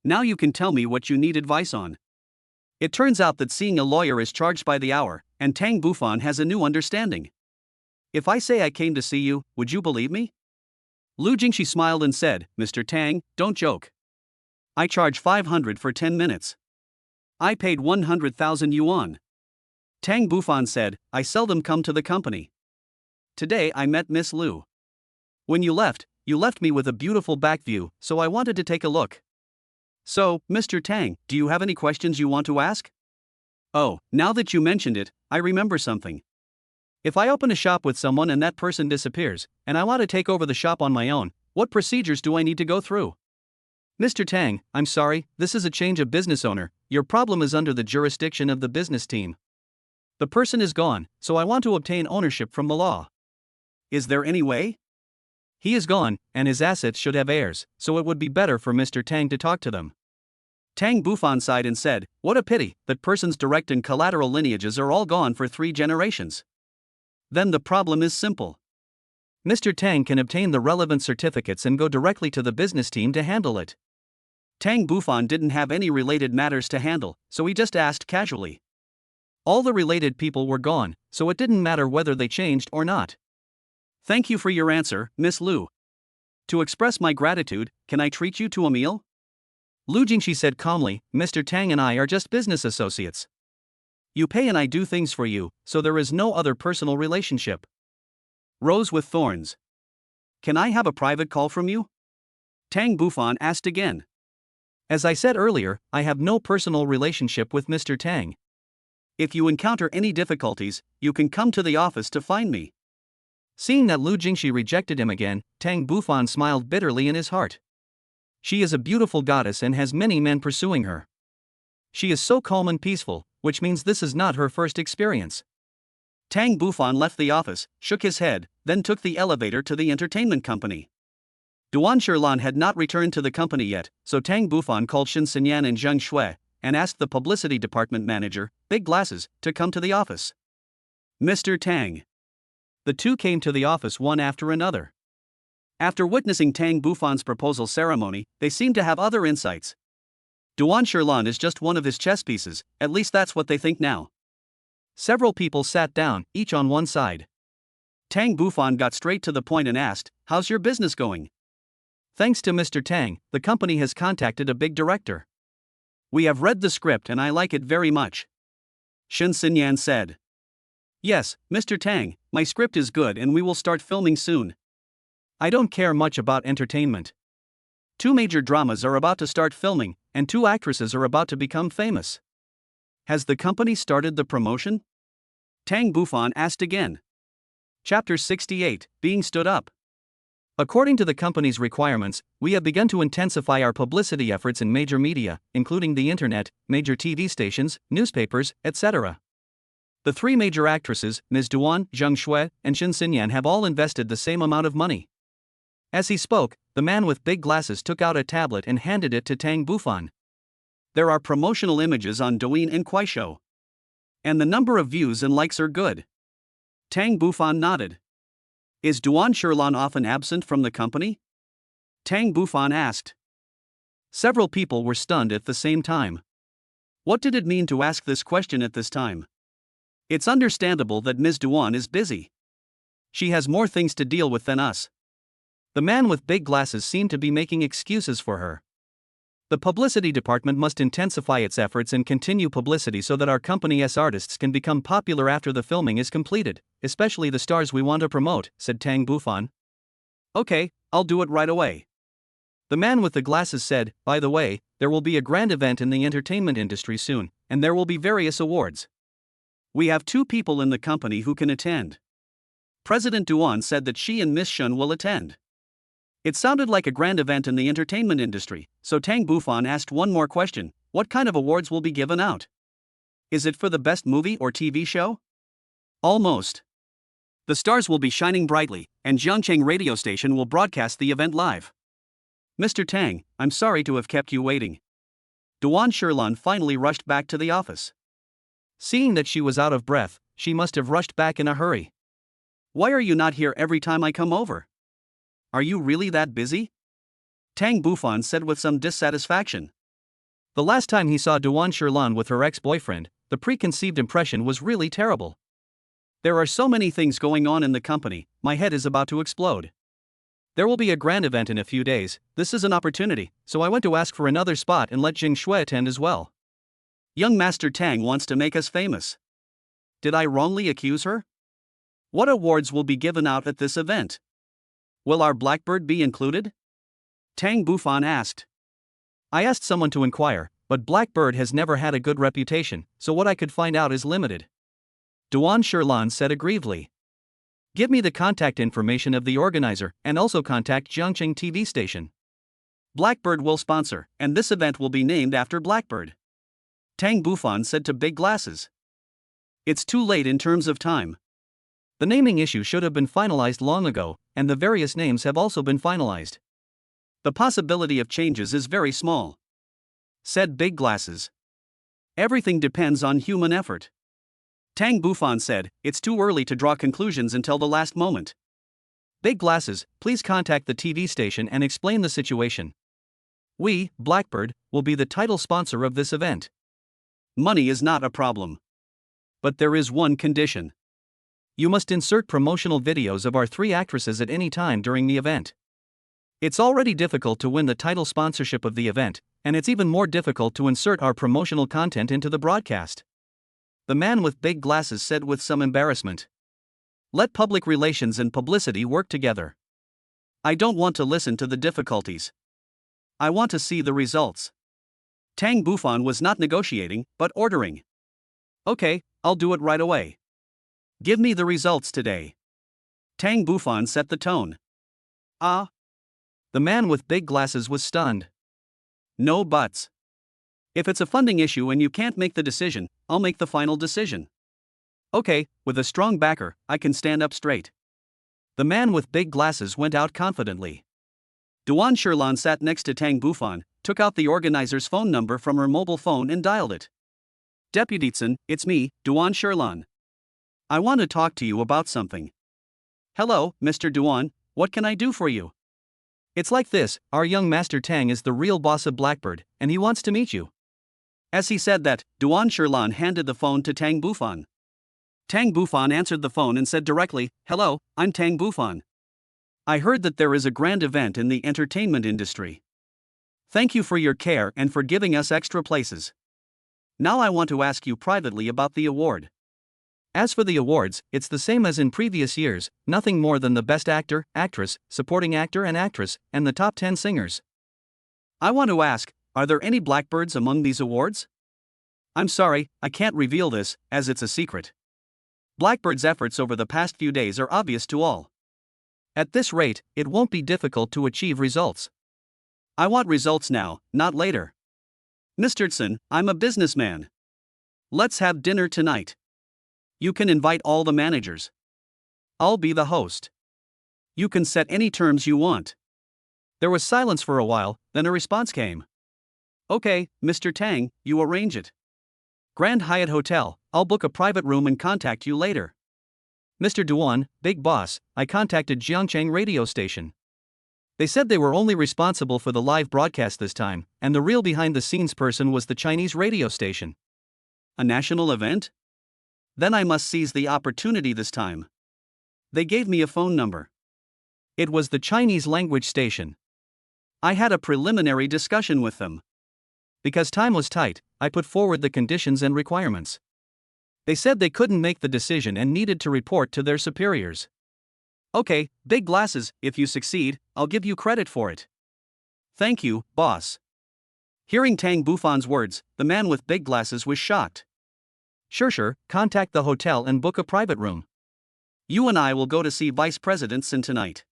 A: Now you can tell me what you need advice on. It turns out that seeing a lawyer is charged by the hour, and Tang Bufan has a new understanding. If I say I came to see you, would you believe me? Lu Jingxi smiled and said, Mr. Tang, don't joke. I charge 500 for 10 minutes. I paid 100,000 yuan. Tang Bufan said, I seldom come to the company. Today I met Miss Lu. When you left me with a beautiful back view, so I wanted to take a look. So, Mr. Tang, do you have any questions you want to ask? Oh, now that you mentioned it, I remember something. If I open a shop with someone and that person disappears, and I want to take over the shop on my own, what procedures do I need to go through? Mr. Tang, I'm sorry, this is a change of business owner, your problem is under the jurisdiction of the business team. The person is gone, so I want to obtain ownership from the law. Is there any way? He is gone, and his assets should have heirs, so it would be better for Mr. Tang to talk to them. Tang Bufan sighed and said, what a pity, that person's direct and collateral lineages are all gone for 3 generations. Then the problem is simple. Mr. Tang can obtain the relevant certificates and go directly to the business team to handle it. Tang Bufan didn't have any related matters to handle, so he just asked casually. All the related people were gone, so it didn't matter whether they changed or not. Thank you for your answer, Miss Lu. To express my gratitude, can I treat you to a meal? Lu Jingxi said calmly, Mr. Tang and I are just business associates. You pay and I do things for you, so there is no other personal relationship. Rose with thorns. Can I have a private call from you? Tang Bufan asked again. As I said earlier, I have no personal relationship with Mr. Tang. If you encounter any difficulties, you can come to the office to find me. Seeing that Lu Jingxi rejected him again, Tang Bufan smiled bitterly in his heart. She is a beautiful goddess and has many men pursuing her. She is so calm and peaceful, which means this is not her first experience. Tang Bufan left the office, shook his head, then took the elevator to the entertainment company. Duan Shilan had not returned to the company yet, so Tang Bufan called Shin Xinyan and Zheng Shui, and asked the publicity department manager, Big Glasses, to come to the office. Mr. Tang. The two came to the office one after another. After witnessing Tang Bufan's proposal ceremony, they seemed to have other insights. Duan Shilan is just one of his chess pieces, at least that's what they think now. Several people sat down, each on one side. Tang Bufan got straight to the point and asked, How's your business going? Thanks to Mr. Tang, the company has contacted a big director. We have read the script and I like it very much. Shin Xinyan said. Yes, Mr. Tang, my script is good and we will start filming soon. I don't care much about entertainment. 2 major dramas are about to start filming, and 2 actresses are about to become famous. Has the company started the promotion? Tang Bufan asked again. Chapter 68, Being Stood Up. According to the company's requirements, we have begun to intensify our publicity efforts in major media, including the internet, major TV stations, newspapers, etc. The 3 major actresses, Ms. Duan, Zheng Shui, and Shin Xinyan have all invested the same amount of money. As he spoke, the man with big glasses took out a tablet and handed it to Tang Bufan. There are promotional images on Douyin and Kuaishou. And the number of views and likes are good. Tang Bufan nodded. Is Duan Shilan often absent from the company? Tang Bufan asked. Several people were stunned at the same time. What did it mean to ask this question at this time? It's understandable that Ms. Duan is busy. She has more things to deal with than us. The man with big glasses seemed to be making excuses for her. The publicity department must intensify its efforts and continue publicity so that our company's artists can become popular after the filming is completed, especially the stars we want to promote, said Tang Bufan. Okay, I'll do it right away. The man with the glasses said, By the way, there will be a grand event in the entertainment industry soon, and there will be various awards. We have 2 people in the company who can attend. President Duan said that she and Miss Shun will attend. It sounded like a grand event in the entertainment industry, so Tang Bufan asked one more question, What kind of awards will be given out? Is it for the best movie or TV show? Almost. The stars will be shining brightly, and Jiangcheng radio station will broadcast the event live. Mr. Tang, I'm sorry to have kept you waiting. Duan Shilan finally rushed back to the office. Seeing that she was out of breath, she must have rushed back in a hurry. Why are you not here every time I come over? Are you really that busy? Tang Bufan said with some dissatisfaction. The last time he saw Duan Shilan with her ex-boyfriend, the preconceived impression was really terrible. There are so many things going on in the company, my head is about to explode. There will be a grand event in a few days, this is an opportunity, so I went to ask for another spot and let Jing Shui attend as well. Young Master Tang wants to make us famous. Did I wrongly accuse her? What awards will be given out at this event? Will our Blackbird be included? Tang Bufan asked. I asked someone to inquire, but Blackbird has never had a good reputation, so what I could find out is limited. Duan Shilan said aggrievedly. Give me the contact information of the organizer and also contact Jiangcheng TV station. Blackbird will sponsor, and this event will be named after Blackbird. Tang Bufan said to Big Glasses. It's too late in terms of time. The naming issue should have been finalized long ago, and the various names have also been finalized. The possibility of changes is very small, said Big Glasses. Everything depends on human effort. Tang Bufan said, It's too early to draw conclusions until the last moment. Big Glasses, please contact the TV station and explain the situation. We, Blackbird, will be the title sponsor of this event. Money is not a problem. But there is one condition. You must insert promotional videos of our 3 actresses at any time during the event. It's already difficult to win the title sponsorship of the event, and it's even more difficult to insert our promotional content into the broadcast. The man with big glasses said with some embarrassment. Let public relations and publicity work together. I don't want to listen to the difficulties. I want to see the results. Tang Bufan was not negotiating, but ordering. Okay, I'll do it right away. Give me the results today. Tang Bufan set the tone. Ah. The man with big glasses was stunned. No buts. If it's a funding issue and you can't make the decision, I'll make the final decision. Okay, with a strong backer, I can stand up straight. The man with big glasses went out confidently. Duan Shirlan sat next to Tang Bufan, took out the organizer's phone number from her mobile phone and dialed it. Deputy Tsun, it's me, Duan Shirlan. I want to talk to you about something. Hello, Mr. Duan, what can I do for you? It's like this, our young Master Tang is the real boss of Blackbird, and he wants to meet you. As he said that, Duan Shirlan handed the phone to Tang Bufan. Tang Bufan answered the phone and said directly, Hello, I'm Tang Bufan. I heard that there is a grand event in the entertainment industry. Thank you for your care and for giving us extra places. Now I want to ask you privately about the award. As for the awards, it's the same as in previous years, nothing more than the best actor, actress, supporting actor and actress, and the top 10 singers. I want to ask, are there any Blackbirds among these awards? I'm sorry, I can't reveal this, as it's a secret. Blackbird's efforts over the past few days are obvious to all. At this rate, it won't be difficult to achieve results. I want results now, not later. Mr. Tsun, I'm a businessman. Let's have dinner tonight. You can invite all the managers. I'll be the host. You can set any terms you want. There was silence for a while, then a response came. Okay, Mr. Tang, you arrange it. Grand Hyatt Hotel, I'll book a private room and contact you later. Mr. Duan, big boss, I contacted Jiangcheng radio station. They said they were only responsible for the live broadcast this time, and the real behind-the-scenes person was the Chinese radio station. A national event? Then I must seize the opportunity this time. They gave me a phone number. It was the Chinese language station. I had a preliminary discussion with them. Because time was tight, I put forward the conditions and requirements. They said they couldn't make the decision and needed to report to their superiors. Okay, big glasses, if you succeed, I'll give you credit for it. Thank you, boss. Hearing Tang Bufan's words, the man with big glasses was shocked. Sure, contact the hotel and book a private room. You and I will go to see Vice President Sun tonight.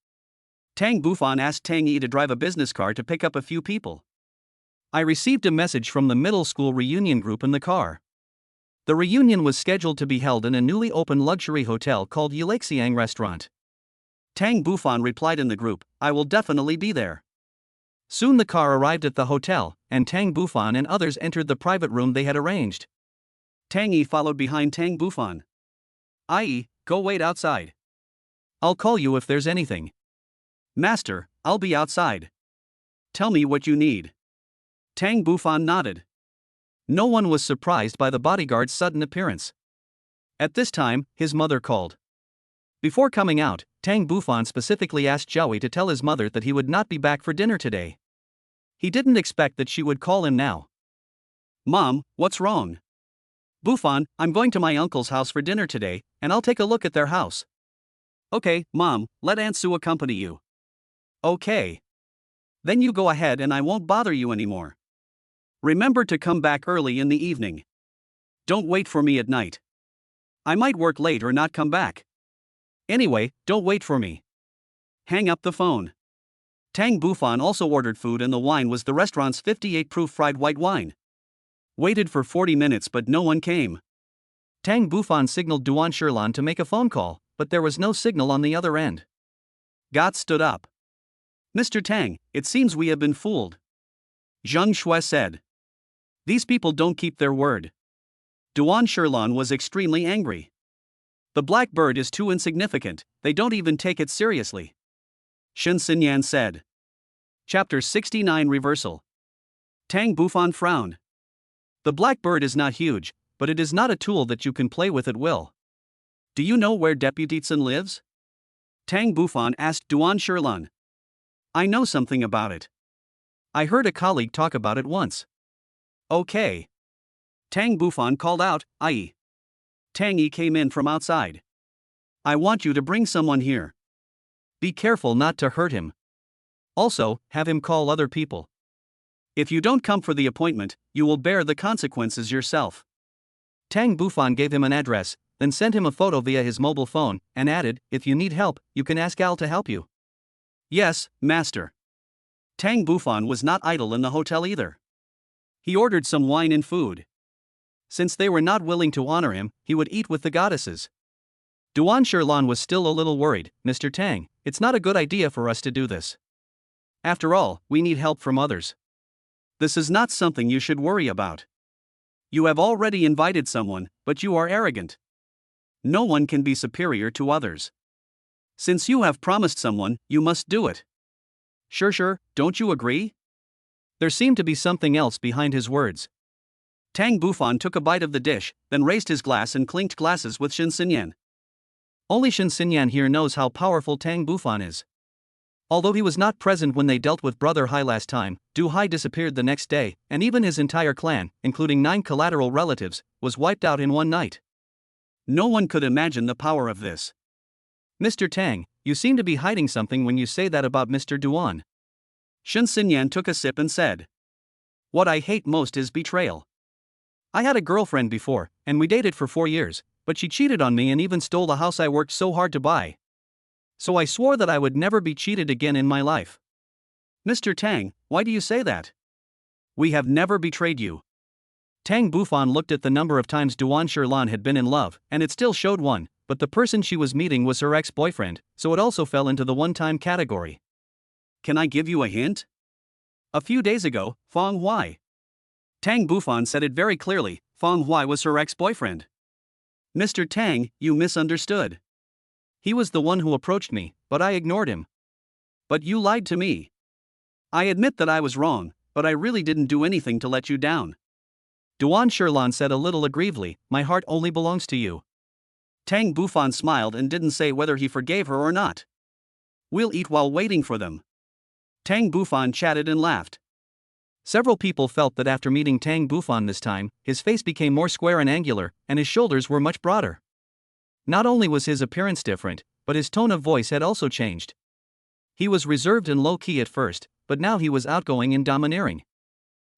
A: Tang Bufan asked Tang Yi to drive a business car to pick up a few people. I received a message from the middle school reunion group in the car. The reunion was scheduled to be held in a newly opened luxury hotel called Yulexiang Restaurant. Tang Bufan replied in the group, I will definitely be there. Soon the car arrived at the hotel, and Tang Bufan and others entered the private room they had arranged. Tang Yi followed behind Tang Bufan. Yi, go wait outside. I'll call you if there's anything. Master, I'll be outside. Tell me what you need. Tang Bufan nodded. No one was surprised by the bodyguard's sudden appearance. At this time, his mother called. Before coming out, Tang Bufan specifically asked Zhao to tell his mother that he would not be back for dinner today. He didn't expect that she would call him now. Mom, what's wrong? Bufan, I'm going to my uncle's house for dinner today, and I'll take a look at their house. Okay, Mom, let Aunt Sue accompany you. Okay. Then you go ahead and I won't bother you anymore. Remember to come back early in the evening. Don't wait for me at night. I might work late or not come back. Anyway, don't wait for me. Hang up the phone. Tang Bufan also ordered food and the wine was the restaurant's 58-proof fried white wine. Waited for 40 minutes but no one came. Tang Bufan signaled Duan Shirlan to make a phone call, but there was no signal on the other end. Got stood up. Mr. Tang, it seems we have been fooled. Zheng Shui said. These people don't keep their word. Duan Shirlan was extremely angry. The black bird is too insignificant, they don't even take it seriously. Shen Xinyan said. Chapter 69 Reversal. Tang Bufan frowned. The black bird is not huge, but it is not a tool that you can play with at will. Do you know where Deputy Tsun lives? Tang Bufan asked Duan Shirlan. I know something about it. I heard a colleague talk about it once. Okay. Tang Bufan called out, Yi. Tang Yi came in from outside. I want you to bring someone here. Be careful not to hurt him. Also, have him call other people. If you don't come for the appointment, you will bear the consequences yourself. Tang Bufan gave him an address, then sent him a photo via his mobile phone, and added, "If you need help, you can ask Al to help you." Yes, master. Tang Bufan was not idle in the hotel either. He ordered some wine and food. Since they were not willing to honor him, he would eat with the goddesses. Duan Shirlan was still a little worried. "Mr. Tang, it's not a good idea for us to do this. After all, we need help from others. This is not something you should worry about. You have already invited someone, but you are arrogant. No one can be superior to others. Since you have promised someone, you must do it." Sure, don't you agree?" There seemed to be something else behind his words. Tang Bufan took a bite of the dish, then raised his glass and clinked glasses with Shin Xinyan. Only Shin Xinyan here knows how powerful Tang Bufan is. Although he was not present when they dealt with Brother Hai last time, Du Hai disappeared the next day, and even his entire clan, including 9 collateral relatives, was wiped out in one night. No one could imagine the power of this. "Mr. Tang, you seem to be hiding something when you say that about Mr. Duan." Shin Xinyan took a sip and said, "What I hate most is betrayal. I had a girlfriend before, and we dated for 4 years, but she cheated on me and even stole the house I worked so hard to buy. So I swore that I would never be cheated again in my life." "Mr. Tang, why do you say that? We have never betrayed you." Tang Bufan looked at the number of times Duan Shirlan had been in love, and it still showed one, but the person she was meeting was her ex-boyfriend, so it also fell into the one-time category. "Can I give you a hint? A few days ago, Feng Hui." Tang Bufan said it very clearly. Feng Hui was her ex-boyfriend. "Mr. Tang, you misunderstood. He was the one who approached me, but I ignored him." "But you lied to me." "I admit that I was wrong, but I really didn't do anything to let you down." Duan Shirlan said a little aggrievedly, "My heart only belongs to you." Tang Bufan smiled and didn't say whether he forgave her or not. "We'll eat while waiting for them." Tang Bufan chatted and laughed. Several people felt that after meeting Tang Bufan this time, his face became more square and angular, and his shoulders were much broader. Not only was his appearance different, but his tone of voice had also changed. He was reserved and low-key at first, but now he was outgoing and domineering.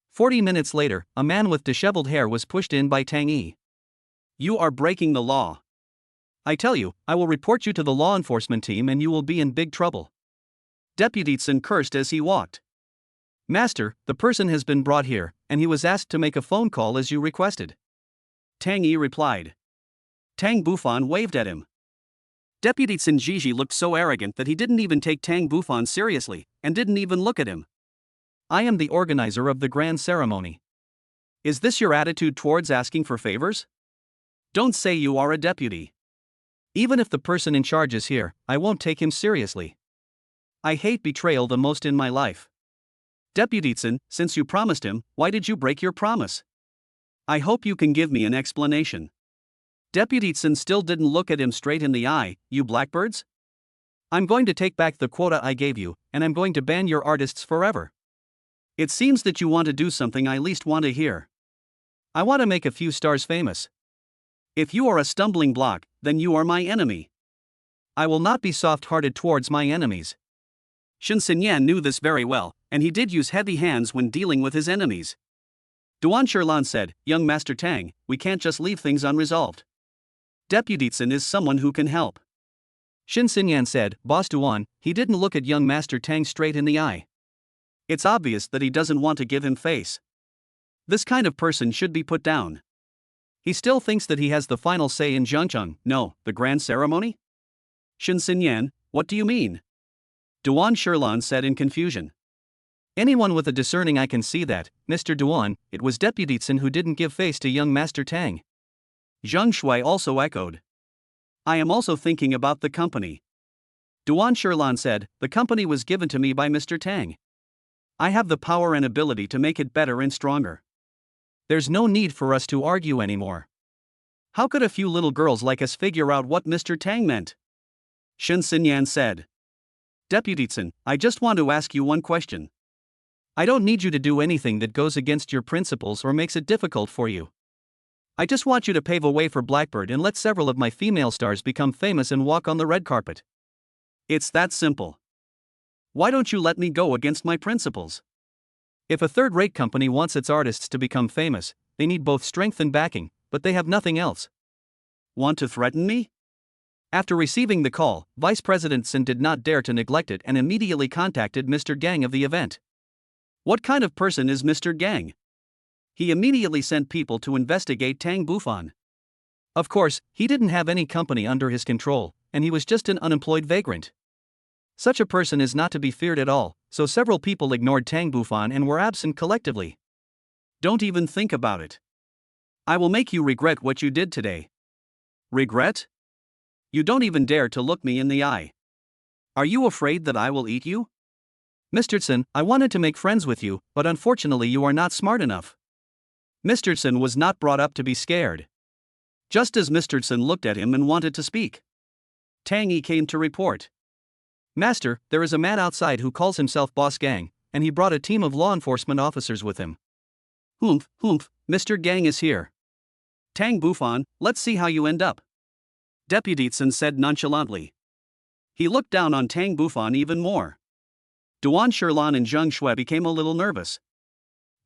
A: 40 minutes later, a man with disheveled hair was pushed in by Tang Yi. "You are breaking the law. I tell you, I will report you to the law enforcement team and you will be in big trouble." Deputy Tsun cursed as he walked. "Master, the person has been brought here, and he was asked to make a phone call as you requested." Tang Yi replied. Tang Bufan waved at him. Deputy Tsun Jiji looked so arrogant that he didn't even take Tang Bufan seriously, and didn't even look at him. "I am the organizer of the grand ceremony. Is this your attitude towards asking for favors? Don't say you are a deputy. Even if the person in charge is here, I won't take him seriously. I hate betrayal the most in my life." "Deputy Tsun, since you promised him, why did you break your promise? I hope you can give me an explanation." Deputy Tsun still didn't look at him straight in the eye. "You blackbirds? I'm going to take back the quota I gave you, and I'm going to ban your artists forever. It seems that you want to do something I least want to hear. I want to make a few stars famous. If you are a stumbling block, then you are my enemy. I will not be soft-hearted towards my enemies." Shin Xinyan knew this very well, and he did use heavy hands when dealing with his enemies. Duan Shirlan said, "Young Master Tang, we can't just leave things unresolved. Deputy Tsun is someone who can help." Shin Xinyan said, "Boss Duan, he didn't look at young Master Tang straight in the eye. It's obvious that he doesn't want to give him face. This kind of person should be put down. He still thinks that he has the final say in Zhengcheng." "No, the grand ceremony?" "Shin Xinyan, what do you mean?" Duan Shirlan said in confusion. "Anyone with a discerning eye can see that, Mr. Duan, it was Deputy Tsun who didn't give face to young Master Tang." Zhang Shui also echoed. "I am also thinking about the company." Duan Shirlan said, "The company was given to me by Mr. Tang. I have the power and ability to make it better and stronger. There's no need for us to argue anymore. How could a few little girls like us figure out what Mr. Tang meant?" Shin Xinyan said. "Deputy Tsun, I just want to ask you one question. I don't need you to do anything that goes against your principles or makes it difficult for you. I just want you to pave a way for Blackbird and let several of my female stars become famous and walk on the red carpet. It's that simple. Why don't you let me go against my principles? If a third-rate company wants its artists to become famous, they need both strength and backing, but they have nothing else. Want to threaten me? After receiving the call, Vice President Sun did not dare to neglect it and immediately contacted Mr. Gang of the event. What kind of person is Mr. Gang? He immediately sent people to investigate Tang Bufan. Of course, he didn't have any company under his control, and he was just an unemployed vagrant. Such a person is not to be feared at all, so several people ignored Tang Bufan and were absent collectively. Don't even think about it. I will make you regret what you did today. Regret? You don't even dare to look me in the eye. Are you afraid that I will eat you? Mr. Sun, I wanted to make friends with you, but unfortunately you are not smart enough. Mr. Sun was not brought up to be scared. Just as Mr. Sun looked at him and wanted to speak, Tang Yi came to report. Master, there is a man outside who calls himself Boss Gang, and he brought a team of law enforcement officers with him. Humph, Mr. Gang is here. Tang Bufan, let's see how you end up. Deputy Sun said nonchalantly. He looked down on Tang Bufan even more. Duan Shirlan and Zheng Shui became a little nervous.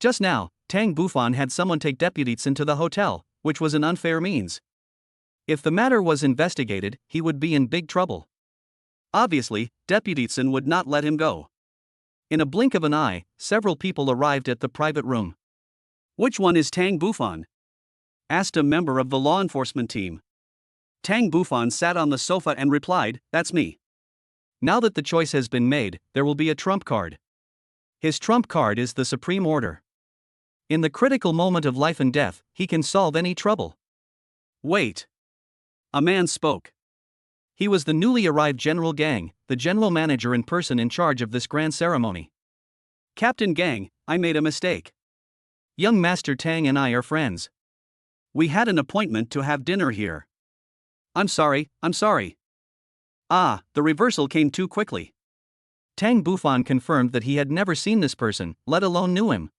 A: Just now, Tang Bufan had someone take Deputy Sun to the hotel, which was an unfair means. If the matter was investigated, he would be in big trouble. Obviously, Deputy Sun would not let him go. In a blink of an eye, several people arrived at the private room. Which one is Tang Bufan? Asked a member of the law enforcement team. Tang Bufan sat on the sofa and replied, That's me. Now that the choice has been made, there will be a trump card. His trump card is the supreme order. In the critical moment of life and death, he can solve any trouble. Wait. A man spoke. He was the newly arrived General Gang, the general manager in person in charge of this grand ceremony. Captain Gang, I made a mistake. Young Master Tang and I are friends. We had an appointment to have dinner here. I'm sorry. Ah, the reversal came too quickly. Tang Bufan confirmed that he had never seen this person, let alone knew him.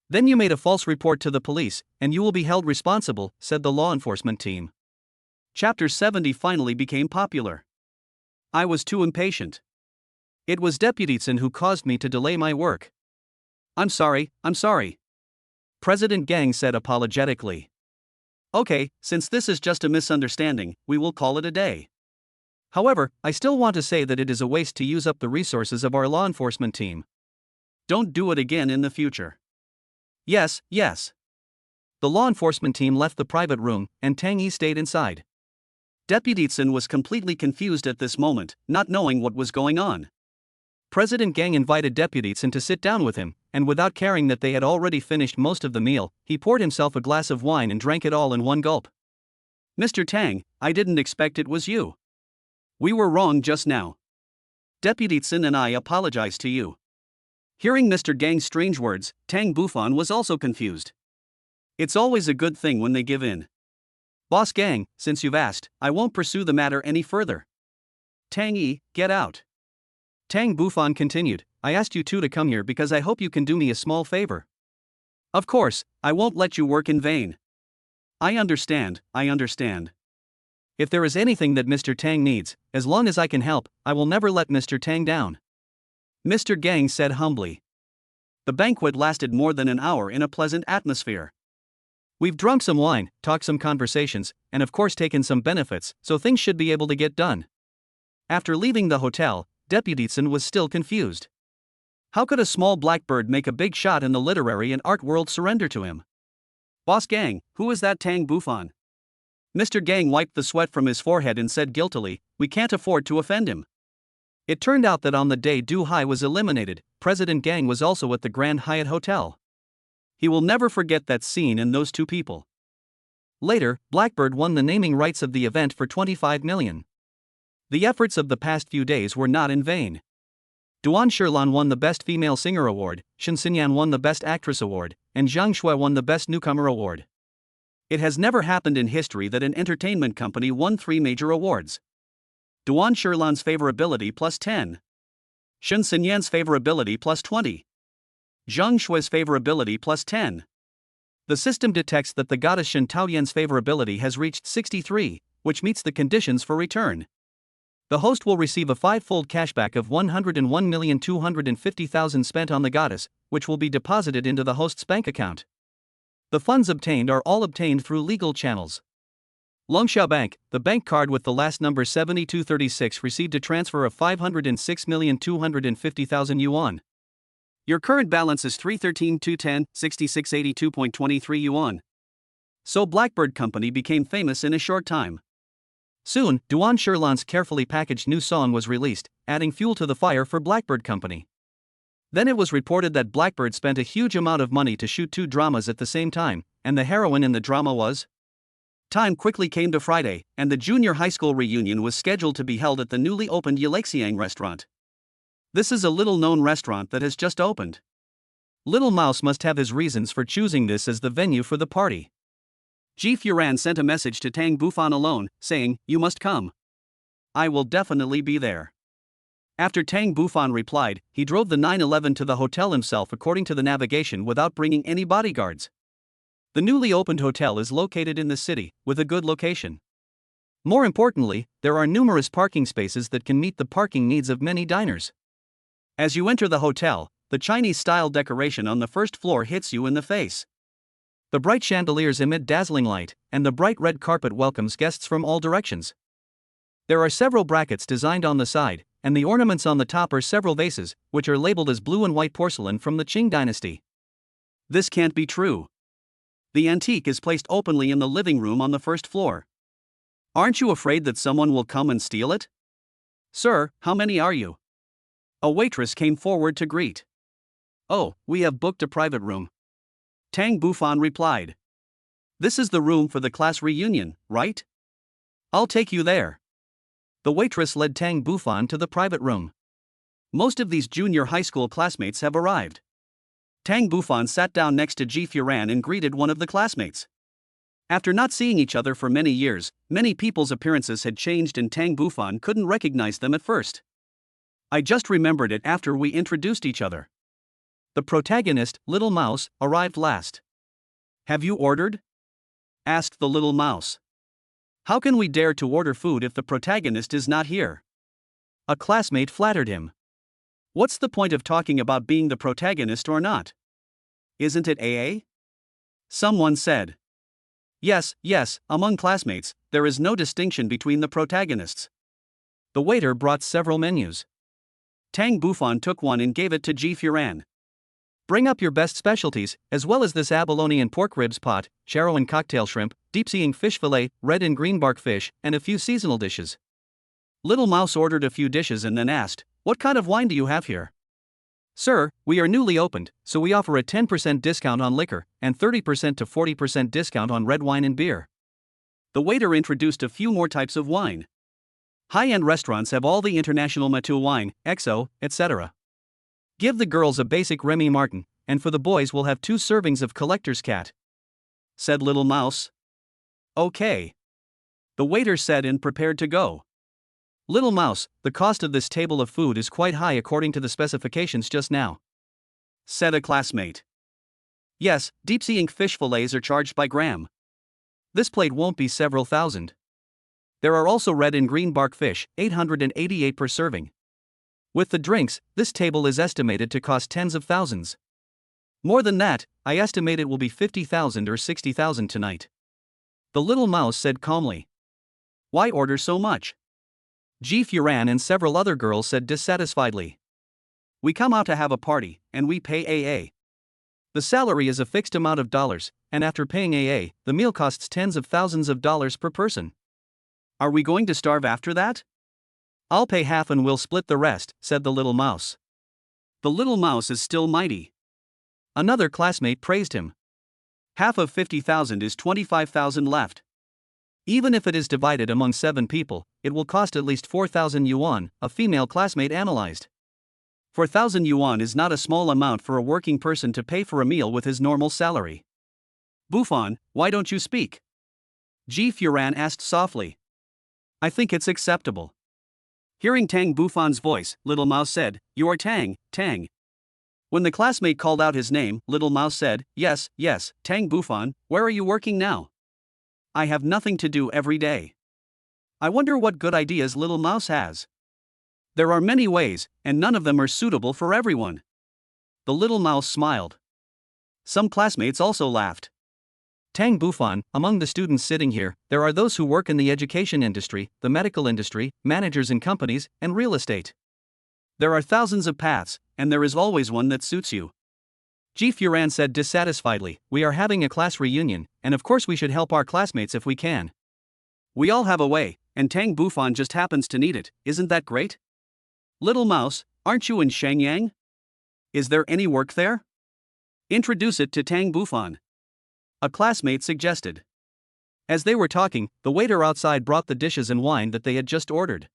A: Then you made a false report to the police, and you will be held responsible, said the law enforcement team. Chapter 70 finally became popular. I was too impatient. It was Deputy Sun who caused me to delay my work. I'm sorry. President Gang said apologetically. Okay, since this is just a misunderstanding, we will call it a day. However, I still want to say that it is a waste to use up the resources of our law enforcement team. Don't do it again in the future. Yes. The law enforcement team left the private room, and Tang Yi stayed inside. Deputy Sun was completely confused at this moment, not knowing what was going on. President Gang invited Deputy Sun to sit down with him, and without caring that they had already finished most of the meal, he poured himself a glass of wine and drank it all in one gulp. Mr. Tang, I didn't expect it was you. We were wrong just now. Deputy Sun and I apologize to you. Hearing Mr. Gang's strange words, Tang Bufan was also confused. It's always a good thing when they give in. Boss Gang, since you've asked, I won't pursue the matter any further. Tang Yi, get out. Tang Bufan continued, I asked you two to come here because I hope you can do me a small favor. Of course, I won't let you work in vain. I understand. If there is anything that Mr. Tang needs, as long as I can help, I will never let Mr. Tang down. Mr. Gang said humbly. The banquet lasted more than an hour in a pleasant atmosphere. We've drunk some wine, talked some conversations, and of course taken some benefits, so things should be able to get done. After leaving the hotel, Deputy Sun was still confused. How could a small blackbird make a big shot in the literary and art world surrender to him? Boss Gang, who is that Tang Bufan? Mr. Gang wiped the sweat from his forehead and said guiltily, we can't afford to offend him. It turned out that on the day Du Hai was eliminated, President Gang was also at the Grand Hyatt Hotel. He will never forget that scene and those two people. Later, Blackbird won the naming rights of the event for 25 million. The efforts of the past few days were not in vain. Duan Shirlan won the Best Female Singer Award, Shen Xinyan won the Best Actress Award, and Zhang Shui won the Best Newcomer Award. It has never happened in history that an entertainment company won 3 major awards. Duan Shirlan's favorability plus 10. Shen Xinyan's favorability plus 20. Zhang Shui's favorability plus 10. The system detects that the goddess Shen Taoyan's favorability has reached 63, which meets the conditions for return. The host will receive a 5-fold cashback of 101,250,000 spent on the goddess, which will be deposited into the host's bank account. The funds obtained are all obtained through legal channels. Longsha Bank, the bank card with the last number 7236 received a transfer of 506,250,000 yuan. Your current balance is 313,210, 6682.23 yuan. So Blackbird Company became famous in a short time. Soon, Duan Shirlan's carefully packaged new song was released, adding fuel to the fire for Blackbird Company. Then it was reported that Blackbird spent a huge amount of money to shoot 2 dramas at the same time, and the heroine in the drama was? Time quickly came to Friday, and the junior high school reunion was scheduled to be held at the newly opened Yalexiang restaurant. This is a little-known restaurant that has just opened. Little Mouse must have his reasons for choosing this as the venue for the party. Ji Furan sent a message to Tang Bufan alone, saying, "You must come. I will definitely be there." After Tang Bufan replied, he drove the 911 to the hotel himself according to the navigation without bringing any bodyguards. The newly opened hotel is located in the city, with a good location. More importantly, there are numerous parking spaces that can meet the parking needs of many diners. As you enter the hotel, the Chinese-style decoration on the first floor hits you in the face. The bright chandeliers emit dazzling light, and the bright red carpet welcomes guests from all directions. There are several brackets designed on the side, and the ornaments on the top are several vases, which are labeled as blue and white porcelain from the Qing dynasty. This can't be true. The antique is placed openly in the living room on the first floor. Aren't you afraid that someone will come and steal it? "Sir, how many are you?" A waitress came forward to greet. "Oh, we have booked a private room." Tang Bufan replied. "This is the room for the class reunion, right? I'll take you there." The waitress led Tang Bufan to the private room. Most of these junior high school classmates have arrived. Tang Bufan sat down next to Ji Furan and greeted one of the classmates. After not seeing each other for many years, many people's appearances had changed and Tang Bufan couldn't recognize them at first. "I just remembered it after we introduced each other. The protagonist, Little Mouse, arrived last." "Have you ordered?" asked the Little Mouse. "How can we dare to order food if the protagonist is not here?" A classmate flattered him. "What's the point of talking about being the protagonist or not? Isn't it AA?" Someone said. Yes, among classmates, there is no distinction between the protagonists." The waiter brought several menus. Tang Bufan took one and gave it to Ji Furan. "Bring up your best specialties, as well as this abalone and pork ribs pot, charo and cocktail shrimp, deep-seeing fish fillet, red and green bark fish, and a few seasonal dishes." Little Mouse ordered a few dishes and then asked, "What kind of wine do you have here?" "Sir, we are newly opened, so we offer a 10% discount on liquor, and 30% to 40% discount on red wine and beer." The waiter introduced a few more types of wine. High-end restaurants have all the international Matou wine, XO, etc. "Give the girls a basic Remy Martin, and for the boys we'll have 2 servings of Collector's Cat," said Little Mouse. "Okay," the waiter said and prepared to go. "Little Mouse, the cost of this table of food is quite high according to the specifications just now," said a classmate. "Yes, deep-seeing fish fillets are charged by gram. This plate won't be several thousand. There are also red and green bark fish, 888 per serving. With the drinks, this table is estimated to cost tens of thousands. More than that, I estimate it will be 50,000 or 60,000 tonight," the Little Mouse said calmly. "Why order so much?" Ji Furan and several other girls said dissatisfiedly. "We come out to have a party, and we pay AA. The salary is a fixed amount of dollars, and after paying AA, the meal costs tens of thousands of dollars per person. Are we going to starve after that?" "I'll pay half and we'll split the rest," said the Little Mouse. "The Little Mouse is still mighty." Another classmate praised him. "Half of 50,000 is 25,000 left. Even if it is divided among 7 people, it will cost at least 4,000 yuan, a female classmate analyzed. 4,000 yuan is not a small amount for a working person to pay for a meal with his normal salary." "Bufan, why don't you speak?" Ji Furan asked softly. "I think it's acceptable." Hearing Tang Bufan's voice, Little Mouse said, "You are Tang." When the classmate called out his name, Little Mouse said, Yes, Tang Bufan, where are you working now?" "I have nothing to do every day." "I wonder what good ideas Little Mouse has." "There are many ways, and none of them are suitable for everyone." The Little Mouse smiled. Some classmates also laughed. Tang Bufan, among the students sitting here, there are those who work in the education industry, the medical industry, managers in companies, and real estate. There are thousands of paths, and there is always one that suits you. Ji Furan said dissatisfiedly, we are having a class reunion, and of course we should help our classmates if we can. We all have a way, and Tang Bufan just happens to need it, isn't that great? Little mouse, aren't you in Shenyang? Is there any work there? Introduce it to Tang Bufan. A classmate suggested. As they were talking, the waiter outside brought the dishes and wine that they had just ordered.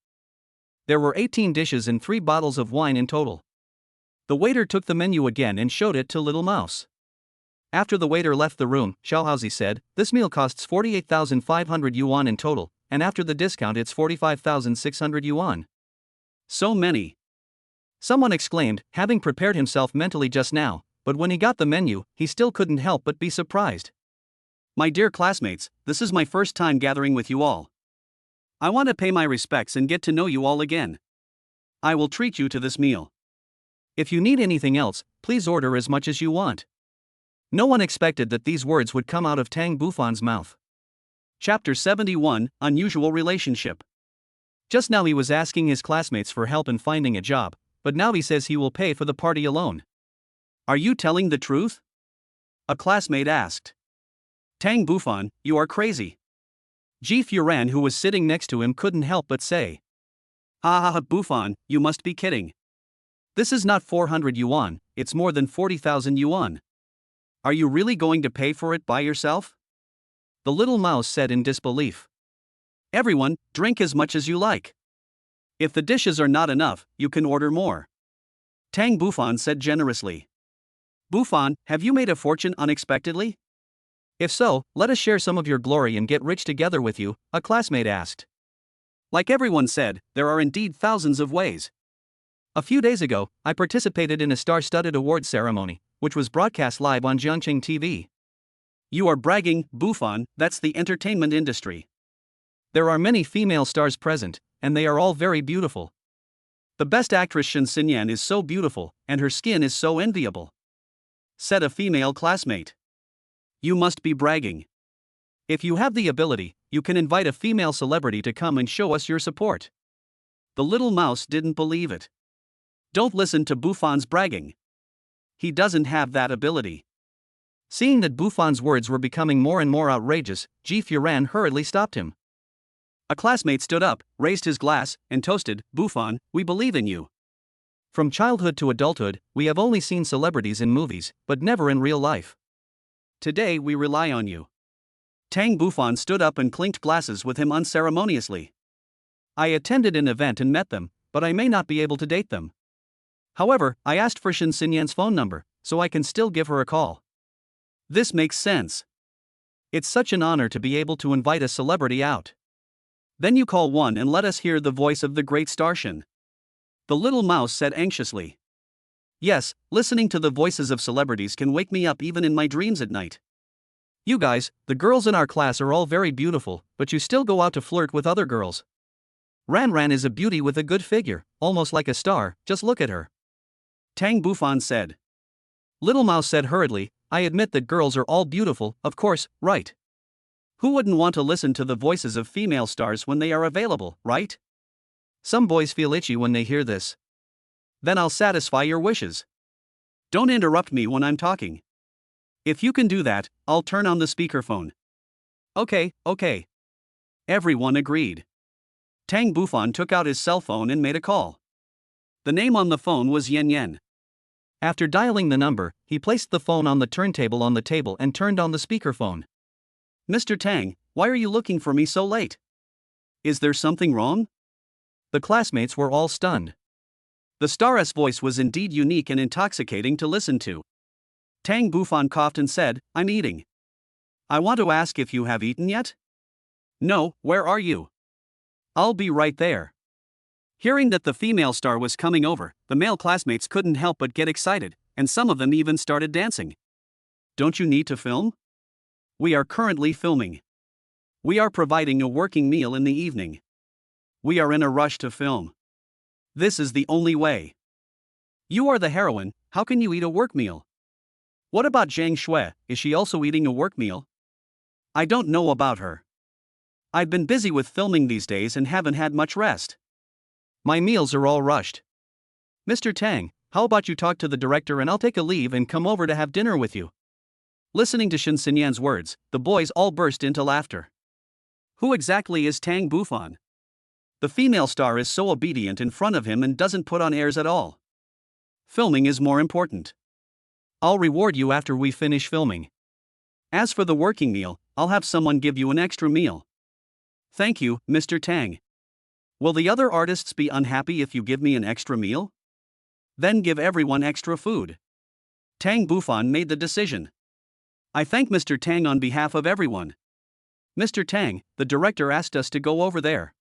A: There were 18 dishes and 3 bottles of wine in total. The waiter took the menu again and showed it to Little Mouse. After the waiter left the room, Xiaohaozi said, this meal costs 48,500 yuan in total, and after the discount it's 45,600 yuan. So many. Someone exclaimed, having prepared himself mentally just now, but when he got the menu, he still couldn't help but be surprised. My dear classmates, this is my first time gathering with you all. I want to pay my respects and get to know you all again. I will treat you to this meal. If you need anything else, please order as much as you want. No one expected that these words would come out of Tang Bufan's mouth. Chapter 71, Unusual Relationship. Just now he was asking his classmates for help in finding a job, but now he says he will pay for the party alone. Are you telling the truth? A classmate asked. Tang Bufan, you are crazy. Ji Furan, who was sitting next to him, couldn't help but say. Ha ha ha, Bufan, you must be kidding. This is not 400 yuan, it's more than 40,000 yuan. Are you really going to pay for it by yourself? The little mouse said in disbelief. Everyone, drink as much as you like. If the dishes are not enough, you can order more. Tang Bufan said generously. Bufan, have you made a fortune unexpectedly? If so, let us share some of your glory and get rich together with you, a classmate asked. Like everyone said, there are indeed thousands of ways. A few days ago, I participated in a star-studded awards ceremony, which was broadcast live on Jiangqing TV. You are bragging, Bufan, that's the entertainment industry. There are many female stars present, and they are all very beautiful. The best actress Shen Xinyan is so beautiful, and her skin is so enviable. Said a female classmate. You must be bragging. If you have the ability, you can invite a female celebrity to come and show us your support. The little mouse didn't believe it. Don't listen to Bufan's bragging. He doesn't have that ability. Seeing that Bufan's words were becoming more and more outrageous, Ji Furan hurriedly stopped him. A classmate stood up, raised his glass, and toasted, Bufan, we believe in you. From childhood to adulthood, we have only seen celebrities in movies, but never in real life. Today we rely on you. Tang Bufan stood up and clinked glasses with him unceremoniously. I attended an event and met them, but I may not be able to date them. However, I asked for Shen Xinyan's phone number, so I can still give her a call. This makes sense. It's such an honor to be able to invite a celebrity out. Then you call one and let us hear the voice of the great star Shen. The little mouse said anxiously. Yes, listening to the voices of celebrities can wake me up even in my dreams at night. You guys, the girls in our class are all very beautiful, but you still go out to flirt with other girls. Ran Ran is a beauty with a good figure, almost like a star, just look at her. Tang Bufan said. Little Mouse said hurriedly, I admit that girls are all beautiful, of course, right? Who wouldn't want to listen to the voices of female stars when they are available, right? Some boys feel itchy when they hear this. Then I'll satisfy your wishes. Don't interrupt me when I'm talking. If you can do that, I'll turn on the speakerphone. Okay. Everyone agreed. Tang Bufan took out his cell phone and made a call. The name on the phone was Yen Yen. After dialing the number, he placed the phone on the turntable on the table and turned on the speakerphone. Mr. Tang, why are you looking for me so late? Is there something wrong? The classmates were all stunned. The star's voice was indeed unique and intoxicating to listen to. Tang Bufan coughed and said, I'm eating. I want to ask if you have eaten yet? No, where are you? I'll be right there. Hearing that the female star was coming over, the male classmates couldn't help but get excited, and some of them even started dancing. Don't you need to film? We are currently filming. We are providing a working meal in the evening. We are in a rush to film. This is the only way. You are the heroine, how can you eat a work meal? What about Zhang Shui, is she also eating a work meal? I don't know about her. I've been busy with filming these days and haven't had much rest. My meals are all rushed. Mr. Tang, how about you talk to the director and I'll take a leave and come over to have dinner with you? Listening to Shen Xinyan's words, the boys all burst into laughter. Who exactly is Tang Bufan? The female star is so obedient in front of him and doesn't put on airs at all. Filming is more important. I'll reward you after we finish filming. As for the working meal, I'll have someone give you an extra meal. Thank you, Mr. Tang. Will the other artists be unhappy if you give me an extra meal? Then give everyone extra food. Tang Bufan made the decision. I thank Mr. Tang on behalf of everyone. Mr. Tang, the director asked us to go over there.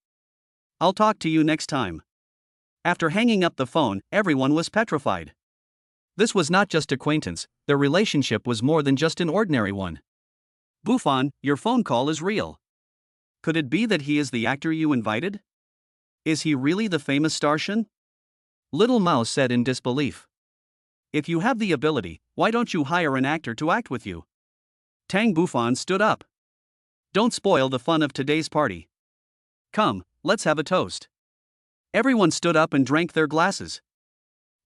A: I'll talk to you next time. After hanging up the phone, everyone was petrified. This was not just acquaintance, their relationship was more than just an ordinary one. Bufan, your phone call is real. Could it be that he is the actor you invited? Is he really the famous Starshan? Little Mouse said in disbelief. If you have the ability, why don't you hire an actor to act with you? Tang Bufan stood up. Don't spoil the fun of today's party. Come, let's have a toast. Everyone stood up and drank their glasses.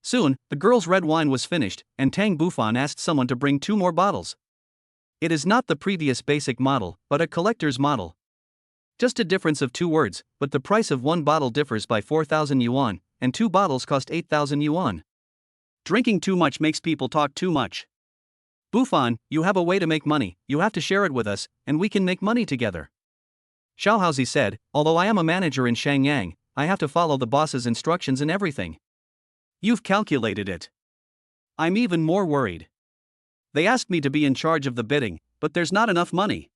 A: Soon, the girl's red wine was finished, and Tang Bufan asked someone to bring 2 more bottles. It is not the previous basic model, but a collector's model. Just a difference of 2 words, but the price of 1 bottle differs by 4,000 yuan, and 2 bottles cost 8,000 yuan. Drinking too much makes people talk too much. Bufan, you have a way to make money, you have to share it with us, and we can make money together. Xiaohaozi said, although I am a manager in Shangyang, I have to follow the boss's instructions in everything. You've calculated it. I'm even more worried. They asked me to be in charge of the bidding, but there's not enough money.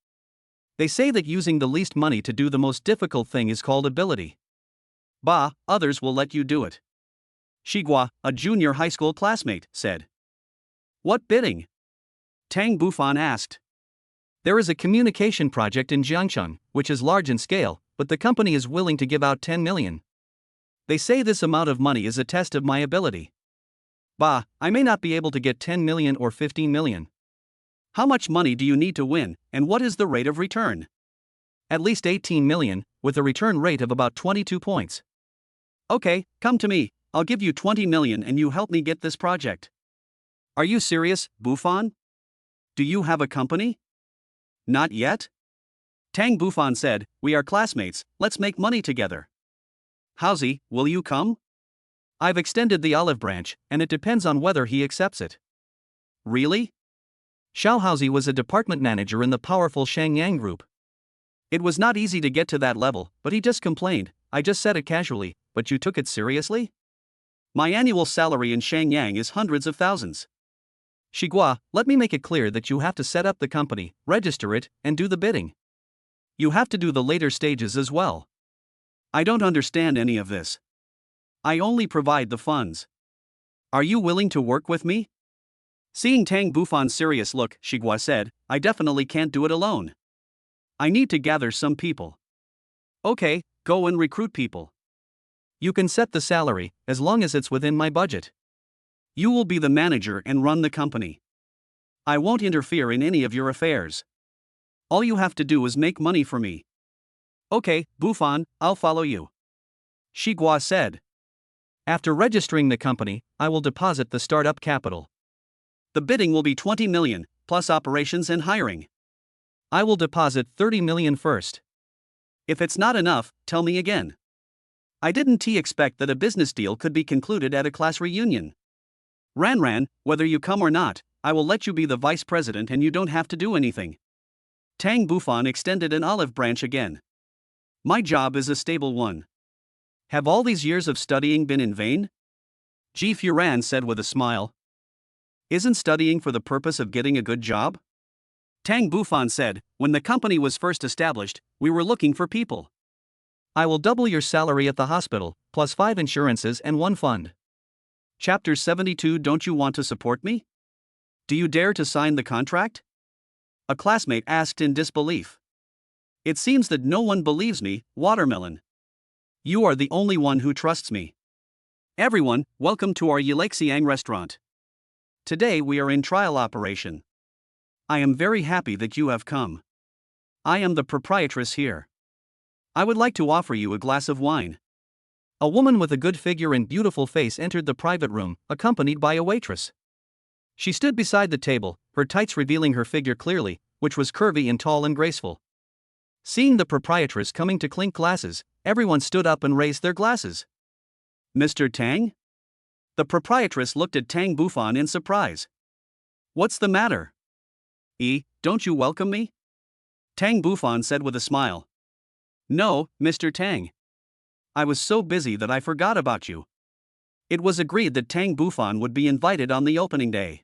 A: They say that using the least money to do the most difficult thing is called ability. Bah, others will let you do it. Shigua, a junior high school classmate, said. What bidding? Tang Bufan asked. There is a communication project in Jiangcheng, which is large in scale, but the company is willing to give out 10 million. They say this amount of money is a test of my ability. Bah, I may not be able to get 10 million or 15 million. How much money do you need to win, and what is the rate of return? At least 18 million, with a return rate of about 22 points. Okay, come to me, I'll give you 20 million and you help me get this project. Are you serious, Bufan? Do you have a company? Not yet? Tang Bufan said, we are classmates, let's make money together. Haozi, will you come? I've extended the olive branch, and it depends on whether he accepts it. Really? Xiaohaozi was a department manager in the powerful Shangyang group. It was not easy to get to that level, but he just complained, I just said it casually, but you took it seriously? My annual salary in Shangyang is hundreds of thousands. Shigua, let me make it clear that you have to set up the company, register it, and do the bidding. You have to do the later stages as well. I don't understand any of this. I only provide the funds. Are you willing to work with me? Seeing Tang Bufan's serious look, Shigua said, I definitely can't do it alone. I need to gather some people. Okay, go and recruit people. You can set the salary, as long as it's within my budget. You will be the manager and run the company. I won't interfere in any of your affairs. All you have to do is make money for me. Okay, Bufan, I'll follow you. Shigua said. After registering the company, I will deposit the startup capital. The bidding will be 20 million, plus operations and hiring. I will deposit 30 million first. If it's not enough, tell me again. I didn't expect that a business deal could be concluded at a class reunion. Ran, whether you come or not, I will let you be the vice president and you don't have to do anything. Tang Bufan extended an olive branch again. My job is a stable one. Have all these years of studying been in vain? Ji Furan said with a smile. Isn't studying for the purpose of getting a good job? Tang Bufan said, when the company was first established, we were looking for people. I will double your salary at the hospital, plus 5 insurances and 1 fund. Chapter 72. Don't you want to support me? Do you dare to sign the contract? A classmate asked in disbelief. It seems that no one believes me, Watermelon. You are the only one who trusts me. Everyone, welcome to our Yilexiang restaurant. Today we are in trial operation. I am very happy that you have come. I am the proprietress here. I would like to offer you a glass of wine. A woman with a good figure and beautiful face entered the private room, accompanied by a waitress. She stood beside the table, her tights revealing her figure clearly, which was curvy and tall and graceful. Seeing the proprietress coming to clink glasses, everyone stood up and raised their glasses. Mr. Tang? The proprietress looked at Tang Bufan in surprise. What's the matter? Don't you welcome me? Tang Bufan said with a smile. No, Mr. Tang. I was so busy that I forgot about you. It was agreed that Tang Bufan would be invited on the opening day.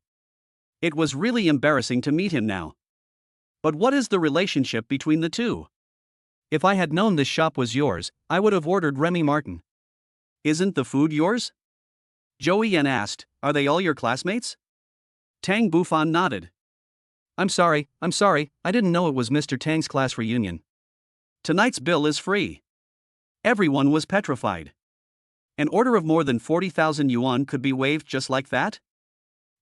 A: It was really embarrassing to meet him now. But what is the relationship between the two? If I had known this shop was yours, I would have ordered Remy Martin. Isn't the food yours? Zhou Yan asked, are they all your classmates? Tang Bufan nodded. I'm sorry, I didn't know it was Mr. Tang's class reunion. Tonight's bill is free. Everyone was petrified. An order of more than 40,000 yuan could be waived just like that?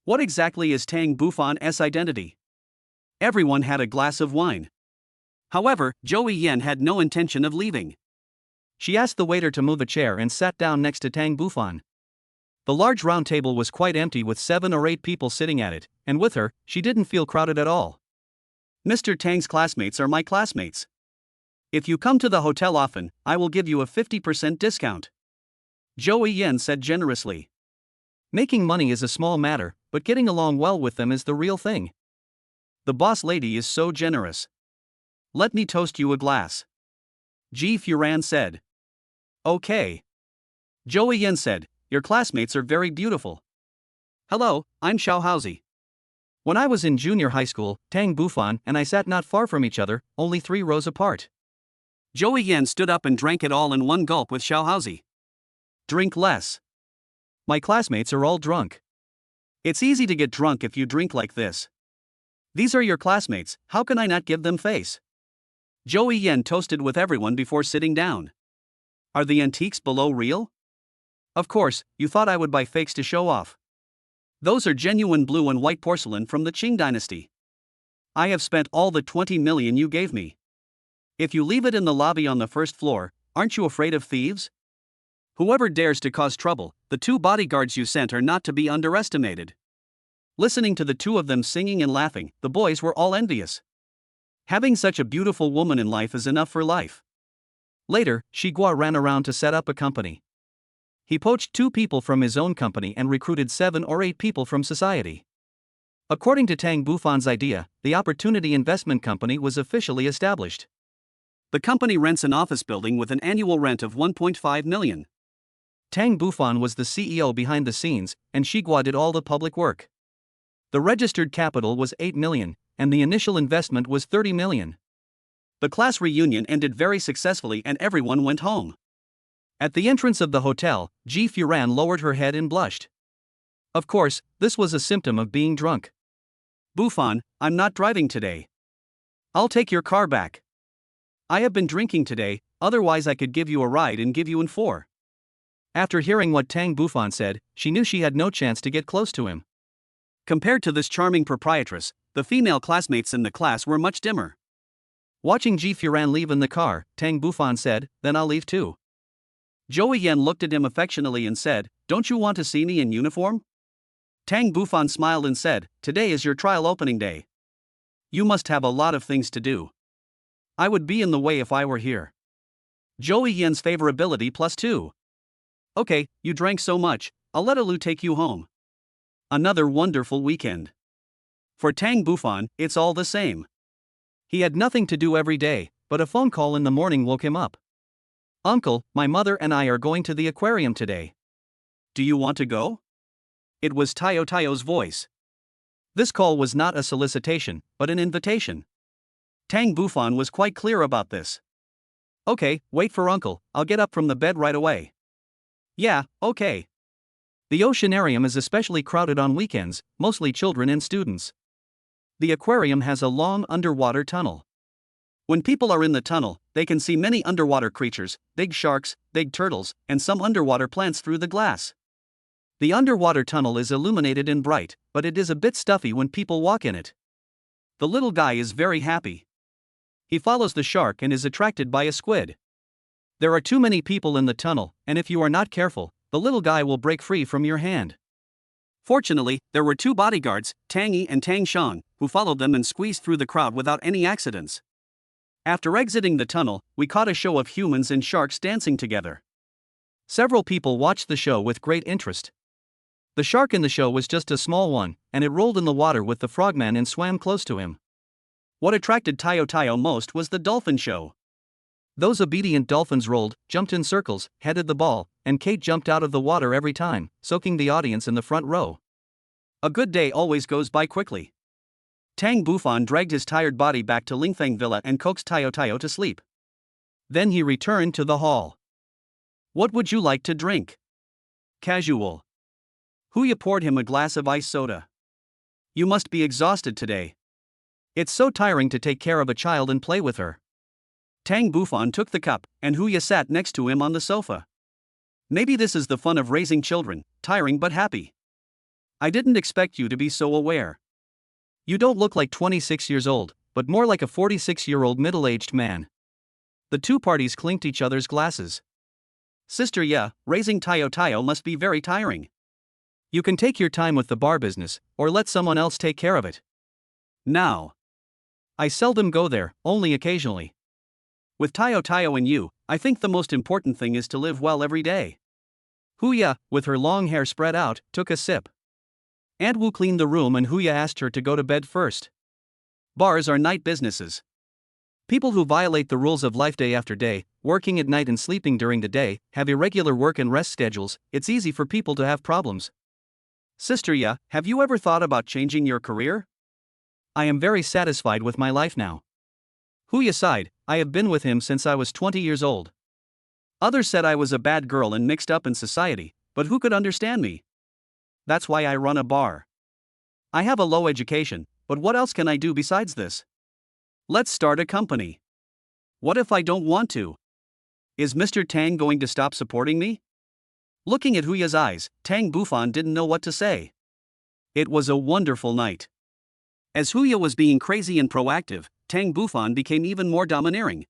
A: What exactly is Tang Bufan's identity? Everyone had a glass of wine. However, Zhou Yan had no intention of leaving. She asked the waiter to move a chair and sat down next to Tang Bufan. The large round table was quite empty with 7 or 8 people sitting at it, and with her, she didn't feel crowded at all. Mr. Tang's classmates are my classmates. If you come to the hotel often, I will give you a 50% discount. Zhou Yan said generously. Making money is a small matter, but getting along well with them is the real thing. The boss lady is so generous. Let me toast you a glass. Ji Furan said. Okay. Zhou Yan said, your classmates are very beautiful. Hello, I'm Xiao Haozi. When I was in junior high school, Tang Bufan and I sat not far from each other, only 3 rows apart. Zhou Yan stood up and drank it all in one gulp with Xiao Haozi. Drink less. My classmates are all drunk. It's easy to get drunk if you drink like this. These are your classmates, how can I not give them face? Zhou Yan toasted with everyone before sitting down. Are the antiques below real? Of course, you thought I would buy fakes to show off. Those are genuine blue and white porcelain from the Qing dynasty. I have spent all the 20 million you gave me. If you leave it in the lobby on the first floor, aren't you afraid of thieves? Whoever dares to cause trouble, the 2 bodyguards you sent are not to be underestimated. Listening to the 2 of them singing and laughing, the boys were all envious. Having such a beautiful woman in life is enough for life. Later, Shiguo ran around to set up a company. He poached 2 people from his own company and recruited 7 or 8 people from society. According to Tang Bufan's idea, the Opportunity Investment Company was officially established. The company rents an office building with an annual rent of 1.5 million. Tang Bufan was the CEO behind the scenes, and Shiguo did all the public work. The registered capital was 8 million, and the initial investment was 30 million. The class reunion ended very successfully and everyone went home. At the entrance of the hotel, Ji Furan lowered her head and blushed. Of course, this was a symptom of being drunk. Bufan, I'm not driving today. I'll take your car back. I have been drinking today, otherwise I could give you a ride and give you in 4. After hearing what Tang Bufan said, she knew she had no chance to get close to him. Compared to this charming proprietress, the female classmates in the class were much dimmer. Watching Ji Furan leave in the car, Tang Bufan said, then I'll leave too. Zhou Yan looked at him affectionately and said, don't you want to see me in uniform? Tang Bufan smiled and said, today is your trial opening day. You must have a lot of things to do. I would be in the way if I were here. Zhou Yan's favorability +2. Okay, you drank so much, I'll let Alu take you home. Another wonderful weekend. For Tang Bufan, it's all the same. He had nothing to do every day, but a phone call in the morning woke him up. Uncle, my mother and I are going to the aquarium today. Do you want to go? It was Tayo's voice. This call was not a solicitation, but an invitation. Tang Bufan was quite clear about this. Okay, wait for uncle, I'll get up from the bed right away. Yeah, okay. The oceanarium is especially crowded on weekends, mostly children and students. The aquarium has a long underwater tunnel. When people are in the tunnel, they can see many underwater creatures, big sharks, big turtles, and some underwater plants through the glass. The underwater tunnel is illuminated and bright, but it is a bit stuffy when people walk in it. The little guy is very happy. He follows the shark and is attracted by a squid. There are too many people in the tunnel, and if you are not careful, the little guy will break free from your hand. Fortunately, there were two bodyguards, Tang Yi and Tang Shang, who followed them and squeezed through the crowd without any accidents. After exiting the tunnel, we caught a show of humans and sharks dancing together. Several people watched the show with great interest. The shark in the show was just a small one, and it rolled in the water with the frogman and swam close to him. What attracted Tayo most was the dolphin show. Those obedient dolphins rolled, jumped in circles, headed the ball, and Kate jumped out of the water every time, soaking the audience in the front row. A good day always goes by quickly. Tang Bufan dragged his tired body back to Lingfeng Villa and coaxed Tayo to sleep. Then he returned to the hall. What would you like to drink? Casual. Huya poured him a glass of ice soda. You must be exhausted today. It's so tiring to take care of a child and play with her. Tang Bufan took the cup, and Huya sat next to him on the sofa. Maybe this is the fun of raising children, tiring but happy. I didn't expect you to be so aware. You don't look like 26 years old, but more like a 46-year-old middle-aged man. The two parties clinked each other's glasses. Sister Ya, raising Tayo must be very tiring. You can take your time with the bar business, or let someone else take care of it. Now. I seldom go there, only occasionally. With Tayo and you, I think the most important thing is to live well every day. Huya, with her long hair spread out, took a sip. Aunt Wu cleaned the room and Huya asked her to go to bed first. Bars are night businesses. People who violate the rules of life day after day, working at night and sleeping during the day, have irregular work and rest schedules. It's easy for people to have problems. Sister Ya, have you ever thought about changing your career? I am very satisfied with my life now. Huya sighed. I have been with him since I was 20 years old. Others said I was a bad girl and mixed up in society, but who could understand me? That's why I run a bar. I have a low education, but what else can I do besides this? Let's start a company. What if I don't want to? Is Mr. Tang going to stop supporting me? Looking at Huya's eyes, Tang Bufan didn't know what to say. It was a wonderful night. As Huya was being crazy and proactive, Tang Bufan became even more domineering.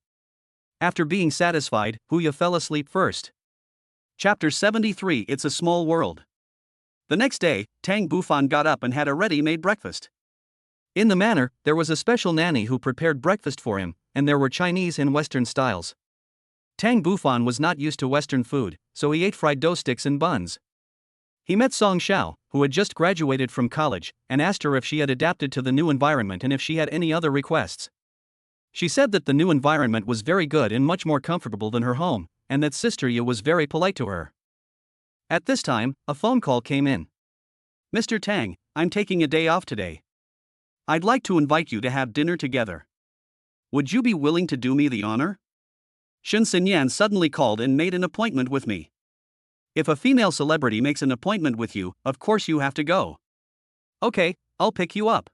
A: After being satisfied, Huya fell asleep first. Chapter 73 It's a Small World. The next day, Tang Bufan got up and had a ready-made breakfast. In the manor, there was a special nanny who prepared breakfast for him, and there were Chinese and Western styles. Tang Bufan was not used to Western food, so he ate fried dough sticks and buns. He met Song Xiao, who had just graduated from college, and asked her if she had adapted to the new environment and if she had any other requests. She said that the new environment was very good and much more comfortable than her home, and that Sister Yu was very polite to her. At this time, a phone call came in. Mr. Tang, I'm taking a day off today. I'd like to invite you to have dinner together. Would you be willing to do me the honor? Shen Xinyan suddenly called and made an appointment with me. If a female celebrity makes an appointment with you, of course you have to go. Okay, I'll pick you up.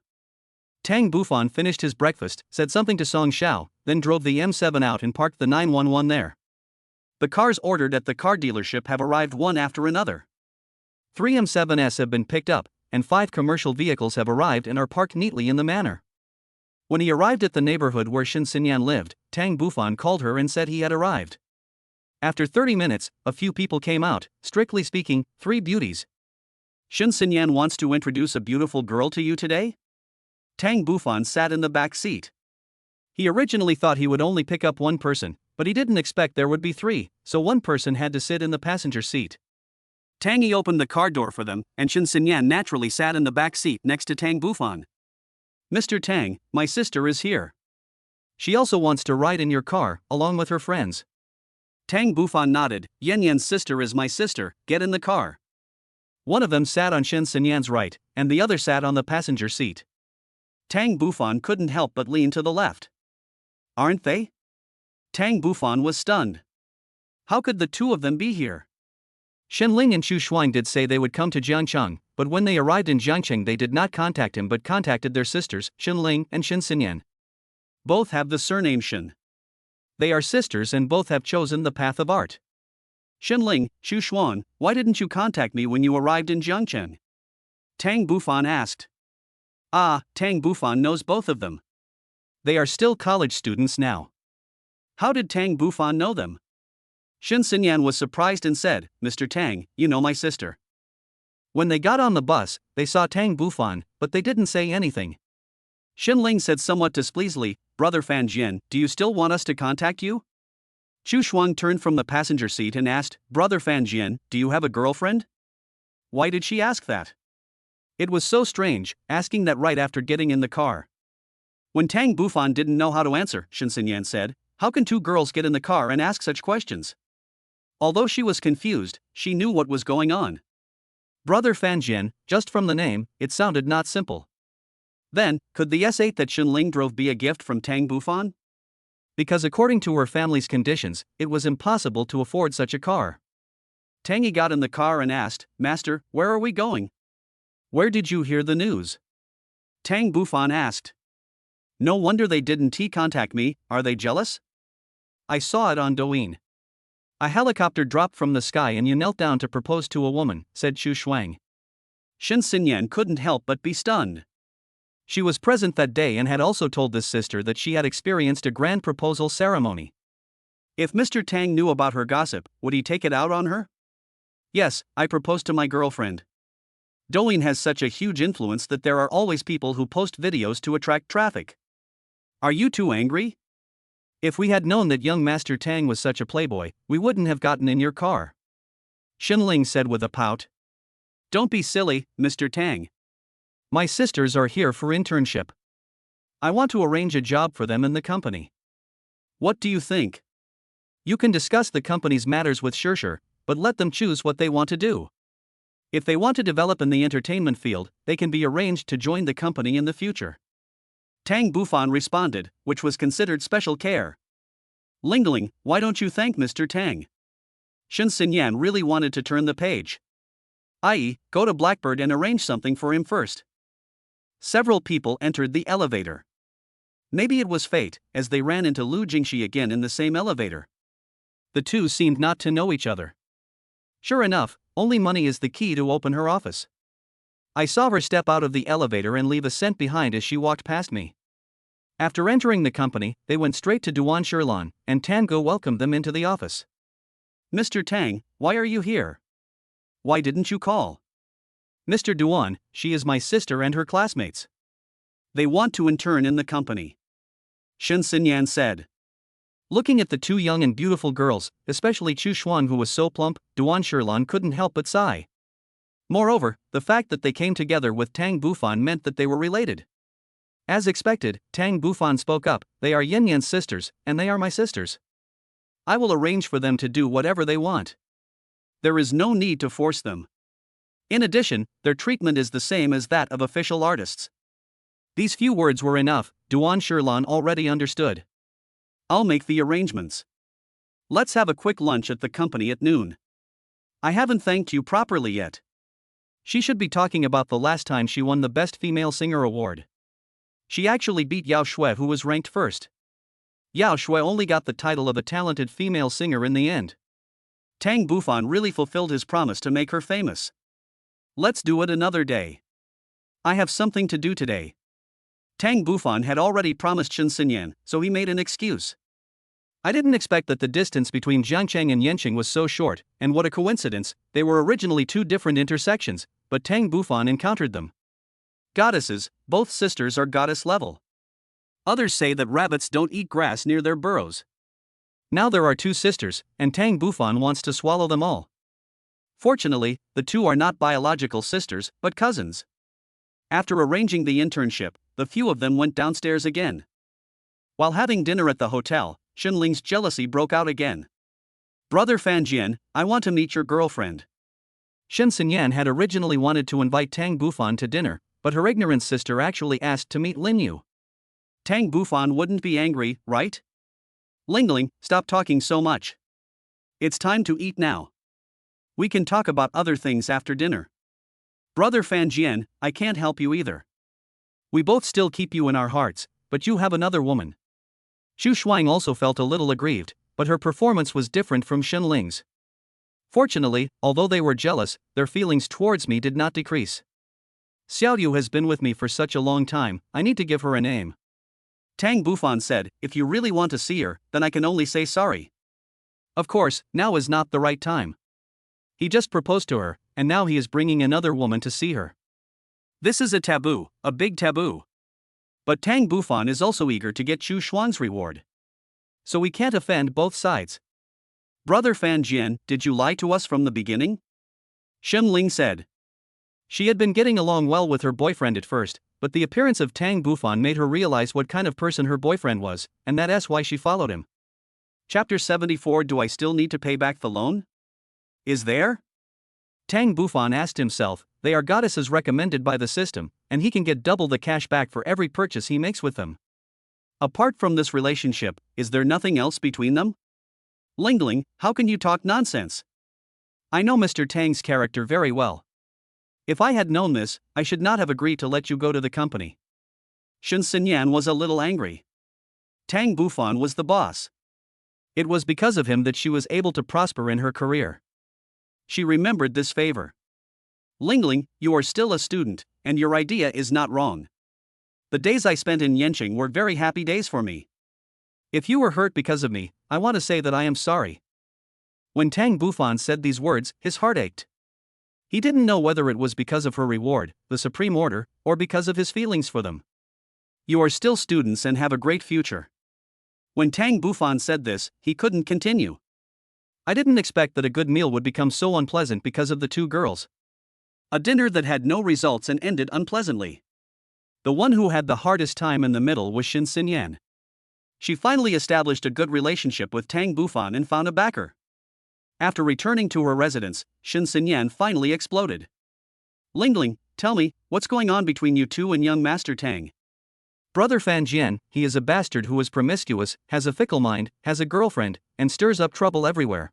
A: Tang Bufan finished his breakfast, said something to Song Xiao, then drove the M7 out and parked the 911 there. The cars ordered at the car dealership have arrived one after another. 3 M7s have been picked up, and 5 commercial vehicles have arrived and are parked neatly in the manor. When he arrived at the neighborhood where Shen Xinyan lived, Tang Bufan called her and said he had arrived. After 30 minutes, a few people came out, strictly speaking, 3 beauties. Shen Xinyan wants to introduce a beautiful girl to you today? Tang Bufan sat in the back seat. He originally thought he would only pick up one person, but he didn't expect there would be 3, so one person had to sit in the passenger seat. Tang Yi opened the car door for them, and Shen Xinyan naturally sat in the back seat next to Tang Bufan. Mr. Tang, my sister is here. She also wants to ride in your car, along with her friends. Tang Bufan nodded. Yan Yan's sister is my sister, get in the car. One of them sat on Shen Xinyan's right, and the other sat on the passenger seat. Tang Bufan couldn't help but lean to the left. Aren't they? Tang Bufan was stunned. How could the two of them be here? Shen Ling and Chu Shuang did say they would come to Jiangcheng, but when they arrived in Jiangcheng they did not contact him but contacted their sisters, Shen Ling and Shen Xinyan. Both have the surname Shen. They are sisters and both have chosen the path of art. Shen Ling, Chu Shuang, why didn't you contact me when you arrived in Jiangcheng? Tang Bufan asked. Ah, Tang Bufan knows both of them. They are still college students now. How did Tang Bufan know them? Shen Xinyan was surprised and said, Mr. Tang, you know my sister. When they got on the bus, they saw Tang Bufan, but they didn't say anything. Shen Ling said somewhat displeasedly, Brother Fan Jian, do you still want us to contact you? Chu Shuang turned from the passenger seat and asked, Brother Fan Jian, do you have a girlfriend? Why did she ask that? It was so strange, asking that right after getting in the car. When Tang Bufan didn't know how to answer, Shen Xinyan said, how can two girls get in the car and ask such questions? Although she was confused, she knew what was going on. Brother Fan Jian, just from the name, it sounded not simple. Then, could the S8 that Shen Ling drove be a gift from Tang Bufan? Because according to her family's conditions, it was impossible to afford such a car. Tangy got in the car and asked, Master, where are we going? Where did you hear the news? Tang Bufan asked. No wonder they didn't contact me, are they jealous? I saw it on Douyin. A helicopter dropped from the sky and you knelt down to propose to a woman, said Chu Shuang. Shen Xinyan couldn't help but be stunned. She was present that day and had also told this sister that she had experienced a grand proposal ceremony. If Mr. Tang knew about her gossip, would he take it out on her? Yes, I proposed to my girlfriend. Douyin has such a huge influence that there are always people who post videos to attract traffic. Are you too angry? If we had known that young Master Tang was such a playboy, we wouldn't have gotten in your car. Shen Ling said with a pout. Don't be silly, Mr. Tang. My sisters are here for internship. I want to arrange a job for them in the company. What do you think? You can discuss the company's matters with Shershur, but let them choose what they want to do. If they want to develop in the entertainment field, they can be arranged to join the company in the future. Tang Bufan responded, which was considered special care. Lingling, why don't you thank Mr. Tang? Shen Xinyan really wanted to turn the page. I.e., go to Blackbird and arrange something for him first. Several people entered the elevator. Maybe it was fate, as they ran into Lu Jingxi again in the same elevator. The two seemed not to know each other. Sure enough, only money is the key to open her office. I saw her step out of the elevator and leave a cent behind as she walked past me. After entering the company, they went straight to Duan Shirlan, and Tango welcomed them into the office. Mr. Tang, why are you here? Why didn't you call? Mr. Duan, she is my sister and her classmates. They want to intern in the company. Shen Xinyan said. Looking at the two young and beautiful girls, especially Chu Xuan who was so plump, Duan Shirlan couldn't help but sigh. Moreover, the fact that they came together with Tang Bufan meant that they were related. As expected, Tang Bufan spoke up, they are Yin Yan's sisters, and they are my sisters. I will arrange for them to do whatever they want. There is no need to force them. In addition, their treatment is the same as that of official artists. These few words were enough, Duan Shirlan already understood. I'll make the arrangements. Let's have a quick lunch at the company at noon. I haven't thanked you properly yet. She should be talking about the last time she won the Best Female Singer award. She actually beat Yao Shui, who was ranked first. Yao Shui only got the title of a talented female singer in the end. Tang Bufan really fulfilled his promise to make her famous. Let's do it another day. I have something to do today. Tang Bufan had already promised Shen Xinyan, so he made an excuse. I didn't expect that the distance between Jiangcheng and Yanqing was so short, and what a coincidence, they were originally two different intersections, but Tang Bufan encountered them. Goddesses, both sisters are goddess level. Others say that rabbits don't eat grass near their burrows. Now there are two sisters, and Tang Bufan wants to swallow them all. Fortunately, the two are not biological sisters, but cousins. After arranging the internship, the few of them went downstairs again. While having dinner at the hotel, Shen Ling's jealousy broke out again. Brother Fan Jian, I want to meet your girlfriend. Shen Xinyan had originally wanted to invite Tang Bufan to dinner, but her ignorant sister actually asked to meet Lin Yu. Tang Bufan wouldn't be angry, right? Lingling, stop talking so much. It's time to eat now. We can talk about other things after dinner. Brother Fan Jian, I can't help you either. We both still keep you in our hearts, but you have another woman. Xu Shuang also felt a little aggrieved, but her performance was different from Shen Ling's. Fortunately, although they were jealous, their feelings towards me did not decrease. Xiao Yu has been with me for such a long time, I need to give her a name. Tang Bufan said, if you really want to see her, then I can only say sorry. Of course, now is not the right time. He just proposed to her, and now he is bringing another woman to see her. This is a taboo, a big taboo. But Tang Bufan is also eager to get Chu Shuang's reward. So we can't offend both sides. Brother Fan Jian, did you lie to us from the beginning? Shen Ling said. She had been getting along well with her boyfriend at first, but the appearance of Tang Bufan made her realize what kind of person her boyfriend was, and that's why she followed him. Chapter 74. Do I still need to pay back the loan? Is there? Tang Bufan asked himself. They are goddesses recommended by the system, and he can get double the cash back for every purchase he makes with them. Apart from this relationship, is there nothing else between them? Lingling, how can you talk nonsense? I know Mr. Tang's character very well. If I had known this, I should not have agreed to let you go to the company. Shen Xinyan was a little angry. Tang Bufan was the boss. It was because of him that she was able to prosper in her career. She remembered this favor. Lingling, you are still a student, and your idea is not wrong. The days I spent in Yanqing were very happy days for me. If you were hurt because of me, I want to say that I am sorry. When Tang Bufan said these words, his heart ached. He didn't know whether it was because of her reward, the Supreme Order, or because of his feelings for them. You are still students and have a great future. When Tang Bufan said this, he couldn't continue. I didn't expect that a good meal would become so unpleasant because of the two girls. A dinner that had no results and ended unpleasantly. The one who had the hardest time in the middle was Shen Xinyan. She finally established a good relationship with Tang Bufan and found a backer. After returning to her residence, Shen Xinyan finally exploded. Lingling, tell me, what's going on between you two and young Master Tang? Brother Fan Jian, he is a bastard who is promiscuous, has a fickle mind, has a girlfriend, and stirs up trouble everywhere.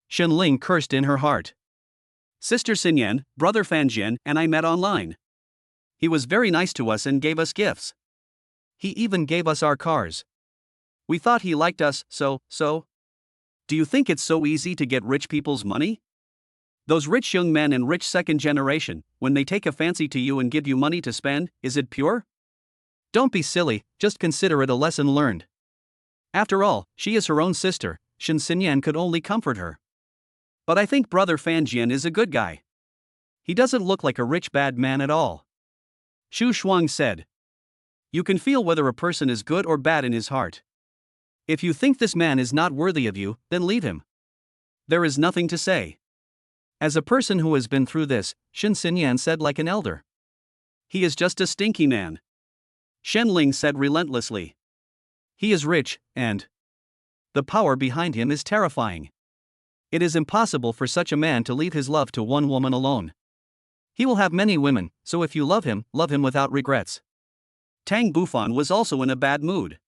A: Shen Ling cursed in her heart. Sister Xinyan, Brother Fan Jian, and I met online. He was very nice to us and gave us gifts. He even gave us our cars. We thought he liked us, so. Do you think it's so easy to get rich people's money? Those rich young men and rich second generation, when they take a fancy to you and give you money to spend, is it pure? Don't be silly, just consider it a lesson learned. After all, she is her own sister, Shen Xinyan could only comfort her. But I think Brother Fan Jian is a good guy. He doesn't look like a rich bad man at all. Xu Shuang said. You can feel whether a person is good or bad in his heart. If you think this man is not worthy of you, then leave him. There is nothing to say. As a person who has been through this, Shen Xinyan said like an elder. He is just a stinky man. Shen Ling said relentlessly. He is rich, and the power behind him is terrifying. It is impossible for such a man to leave his love to one woman alone. He will have many women, so if you love him without regrets. Tang Bufan was also in a bad mood.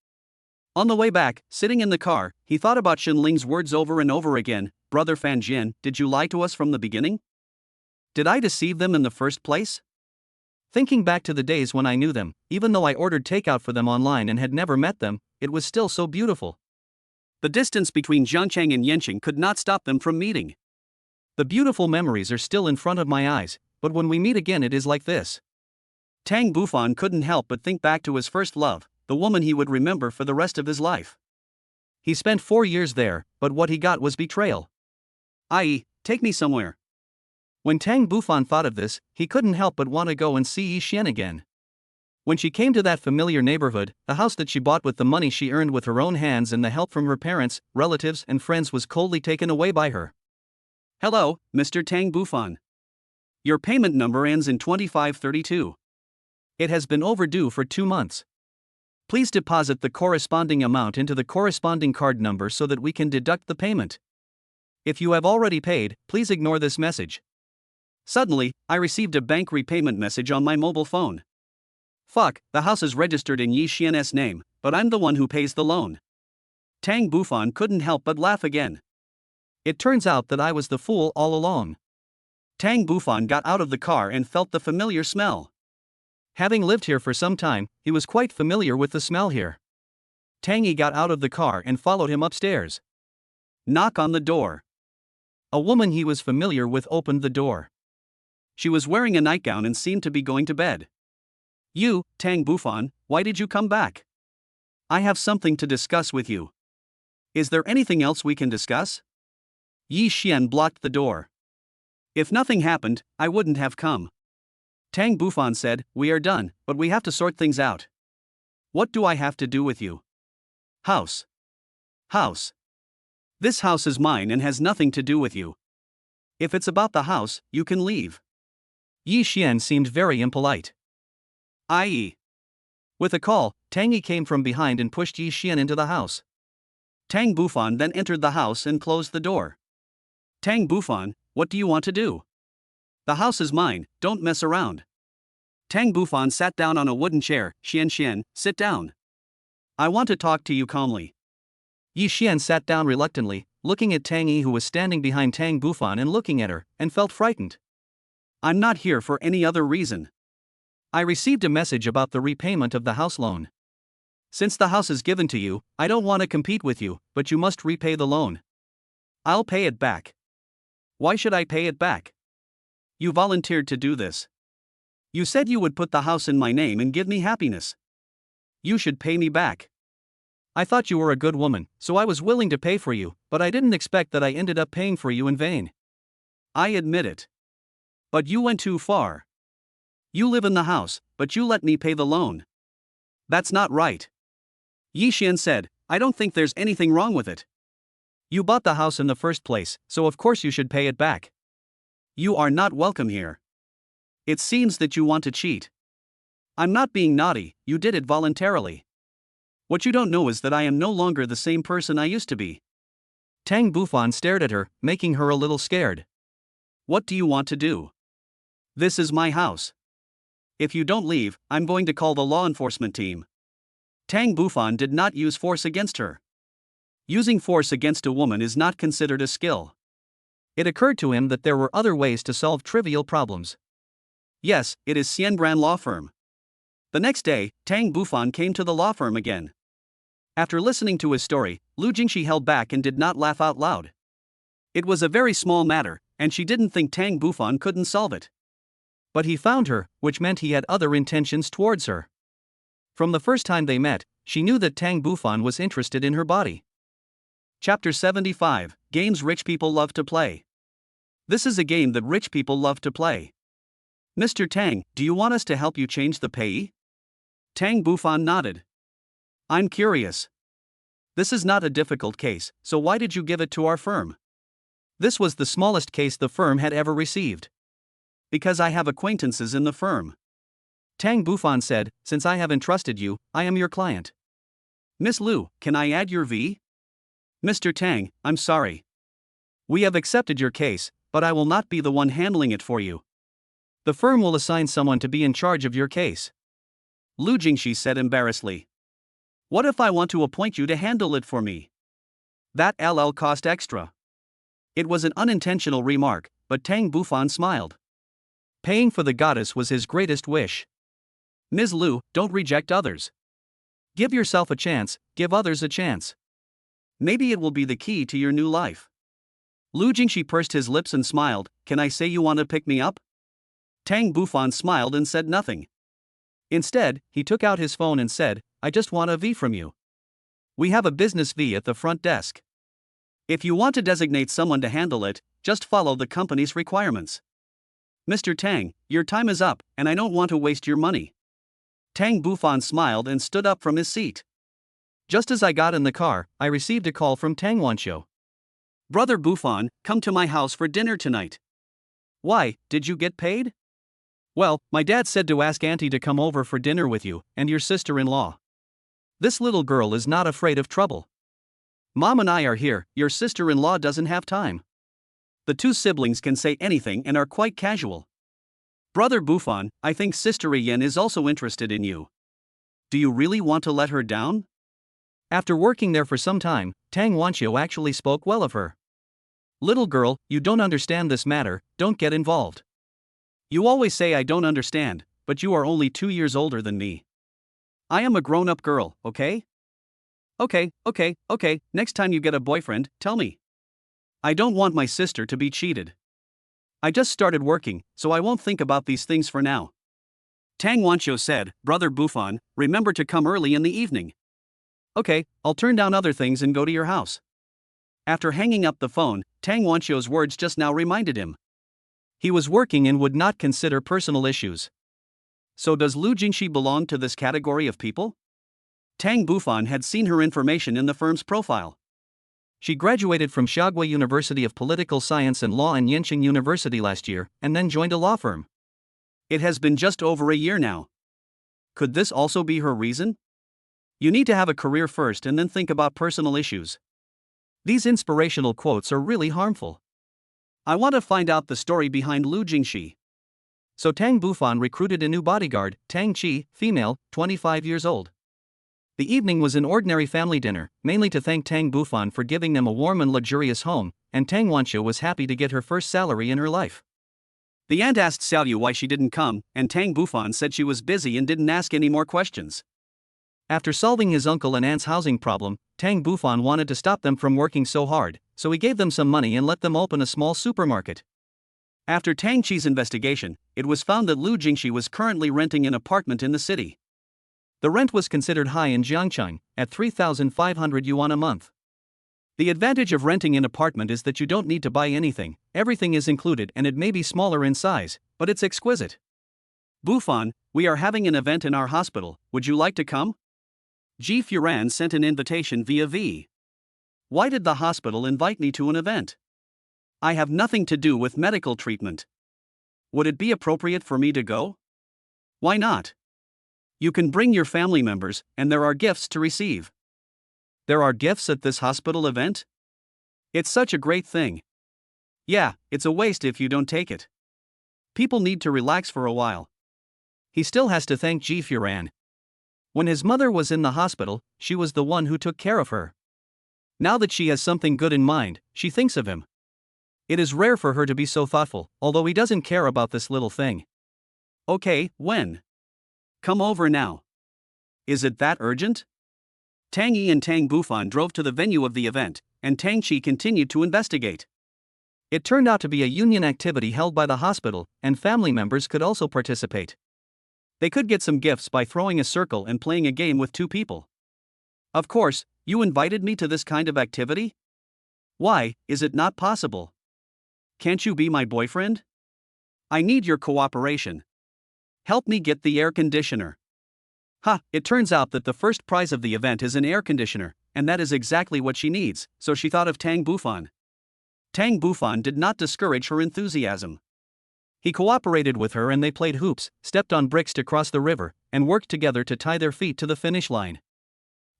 A: On the way back, sitting in the car, he thought about Shen Ling's words over and over again. Brother Fan Jian, did you lie to us from the beginning? Did I deceive them in the first place? Thinking back to the days when I knew them, even though I ordered takeout for them online and had never met them, it was still so beautiful. The distance between Zhangchang and Yanqing could not stop them from meeting. The beautiful memories are still in front of my eyes, but when we meet again it is like this. Tang Bufan couldn't help but think back to his first love, the woman he would remember for the rest of his life. He spent 4 years there, but what he got was betrayal. I.e., take me somewhere. When Tang Bufan thought of this, he couldn't help but want to go and see Yi Xian again. When she came to that familiar neighborhood, the house that she bought with the money she earned with her own hands and the help from her parents, relatives, and friends was coldly taken away by her. Hello, Mr. Tang Bufan. Your payment number ends in 2532. It has been overdue for 2 months. Please deposit the corresponding amount into the corresponding card number so that we can deduct the payment. If you have already paid, please ignore this message. Suddenly, I received a bank repayment message on my mobile phone. Fuck, the house is registered in Yi Xian's name, but I'm the one who pays the loan. Tang Bufan couldn't help but laugh again. It turns out that I was the fool all along. Tang Bufan got out of the car and felt the familiar smell. Having lived here for some time, he was quite familiar with the smell here. Tangy got out of the car and followed him upstairs. Knock on the door. A woman he was familiar with opened the door. She was wearing a nightgown and seemed to be going to bed. You, Tang Bufan, why did you come back? I have something to discuss with you. Is there anything else we can discuss? Yi Xian blocked the door. If nothing happened, I wouldn't have come. Tang Bufan said, we are done, but we have to sort things out. What do I have to do with you? House. House. This house is mine and has nothing to do with you. If it's about the house, you can leave. Yi Xian seemed very impolite. I.e. With a call, Tang Yi came from behind and pushed Yi Xian into the house. Tang Bufan then entered the house and closed the door. Tang Bufan, what do you want to do? The house is mine, don't mess around. Tang Bufan sat down on a wooden chair. Xian, sit down. I want to talk to you calmly. Yi Xian sat down reluctantly, looking at Tang Yi, who was standing behind Tang Bufan and looking at her, and felt frightened. I'm not here for any other reason. I received a message about the repayment of the house loan. Since the house is given to you, I don't want to compete with you, but you must repay the loan. I'll pay it back. Why should I pay it back? You volunteered to do this. You said you would put the house in my name and give me happiness. You should pay me back. I thought you were a good woman, so I was willing to pay for you, but I didn't expect that I ended up paying for you in vain. I admit it. But you went too far. You live in the house, but you let me pay the loan. That's not right. Yi Xian said, I don't think there's anything wrong with it. You bought the house in the first place, so of course you should pay it back. You are not welcome here. It seems that you want to cheat. I'm not being naughty, you did it voluntarily. What you don't know is that I am no longer the same person I used to be. Tang Bufan stared at her, making her a little scared. What do you want to do? This is my house. If you don't leave, I'm going to call the law enforcement team. Tang Bufan did not use force against her. Using force against a woman is not considered a skill. It occurred to him that there were other ways to solve trivial problems. Yes, it is Xianbran law firm. The next day, Tang Bufan came to the law firm again. After listening to his story, Lu Jingxi held back and did not laugh out loud. It was a very small matter, and she didn't think Tang Bufan couldn't solve it. But he found her, which meant he had other intentions towards her. From the first time they met, she knew that Tang Bufan was interested in her body. Chapter 75, Games Rich People Love to Play. This is a game that rich people love to play. Mr. Tang, do you want us to help you change the payee? Tang Bufan nodded. I'm curious. This is not a difficult case, so why did you give it to our firm? This was the smallest case the firm had ever received. Because I have acquaintances in the firm. Tang Bufan said, since I have entrusted you, I am your client. Miss Lu, can I add your V? Mr. Tang, I'm sorry. We have accepted your case, but I will not be the one handling it for you. The firm will assign someone to be in charge of your case. Lu Jingxi said embarrassedly. What if I want to appoint you to handle it for me? That'll cost extra. It was an unintentional remark, but Tang Bufan smiled. Paying for the goddess was his greatest wish. Ms. Lu, don't reject others. Give yourself a chance, give others a chance. Maybe it will be the key to your new life. Lu Jingxi pursed his lips and smiled, can I say you want to pick me up? Tang Bufan smiled and said nothing. Instead, he took out his phone and said, I just want a V from you. We have a business V at the front desk. If you want to designate someone to handle it, just follow the company's requirements. Mr. Tang, your time is up, and I don't want to waste your money. Tang Bufan smiled and stood up from his seat. Just as I got in the car, I received a call from Tang Wanqiu. Brother Bufan, come to my house for dinner tonight. Why, did you get paid? Well, my dad said to ask Auntie to come over for dinner with you, and your sister-in-law. This little girl is not afraid of trouble. Mom and I are here, your sister-in-law doesn't have time. The two siblings can say anything and are quite casual. Brother Bufan, I think Sister Yen is also interested in you. Do you really want to let her down? After working there for some time, Tang Wanqiu actually spoke well of her. Little girl, you don't understand this matter, don't get involved. You always say I don't understand, but you are only 2 years older than me. I am a grown-up girl, okay? Okay, next time you get a boyfriend, tell me. I don't want my sister to be cheated. I just started working, so I won't think about these things for now. Tang Wanqiu said, Brother Bufan, remember to come early in the evening. Okay, I'll turn down other things and go to your house. After hanging up the phone, Tang Wanqiu's words just now reminded him. He was working and would not consider personal issues. So does Lu Jingxi belong to this category of people? Tang Bufan had seen her information in the firm's profile. She graduated from Xiaogui University of Political Science and Law and Yenching University last year, and then joined a law firm. It has been just over a year now. Could this also be her reason? You need to have a career first and then think about personal issues. These inspirational quotes are really harmful. I want to find out the story behind Lu Jingxi. So Tang Bufan recruited a new bodyguard, Tang Qi, female, 25 years old. The evening was an ordinary family dinner, mainly to thank Tang Bufan for giving them a warm and luxurious home, and Tang Wanqiu was happy to get her first salary in her life. The aunt asked Xiao Yu why she didn't come, and Tang Bufan said she was busy and didn't ask any more questions. After solving his uncle and aunt's housing problem, Tang Bufan wanted to stop them from working so hard, so he gave them some money and let them open a small supermarket. After Tang Qi's investigation, it was found that Lu Jingxi was currently renting an apartment in the city. The rent was considered high in Jiangcheng, at 3,500 yuan a month. The advantage of renting an apartment is that you don't need to buy anything, everything is included, and it may be smaller in size, but it's exquisite. Bufan, we are having an event in our hospital, would you like to come? Ji Furan sent an invitation via V. Why did the hospital invite me to an event? I have nothing to do with medical treatment. Would it be appropriate for me to go? Why not? You can bring your family members, and there are gifts to receive. There are gifts at this hospital event? It's such a great thing. Yeah, it's a waste if you don't take it. People need to relax for a while. He still has to thank Ji Furan. When his mother was in the hospital, she was the one who took care of her. Now that she has something good in mind, she thinks of him. It is rare for her to be so thoughtful, although he doesn't care about this little thing. Okay, when? Come over now. Is it that urgent? Tang Yi and Tang Bufan drove to the venue of the event, and Tang Qi continued to investigate. It turned out to be a union activity held by the hospital, and family members could also participate. They could get some gifts by throwing a circle and playing a game with two people. Of course, you invited me to this kind of activity? Why, is it not possible? Can't you be my boyfriend? I need your cooperation. Help me get the air conditioner. Ha, it turns out that the first prize of the event is an air conditioner, and that is exactly what she needs, so she thought of Tang Bufan. Tang Bufan did not discourage her enthusiasm. He cooperated with her and they played hoops, stepped on bricks to cross the river, and worked together to tie their feet to the finish line.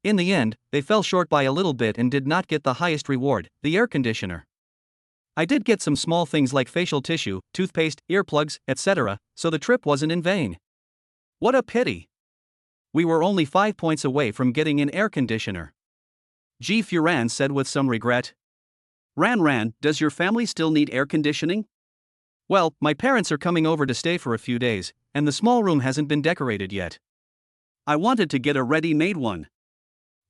A: In the end, they fell short by a little bit and did not get the highest reward, the air conditioner. I did get some small things like facial tissue, toothpaste, earplugs, etc., so the trip wasn't in vain. What a pity! We were only 5 points away from getting an air conditioner. Ji Furan said with some regret. Ran, does your family still need air conditioning? Well, my parents are coming over to stay for a few days, and the small room hasn't been decorated yet. I wanted to get a ready-made one.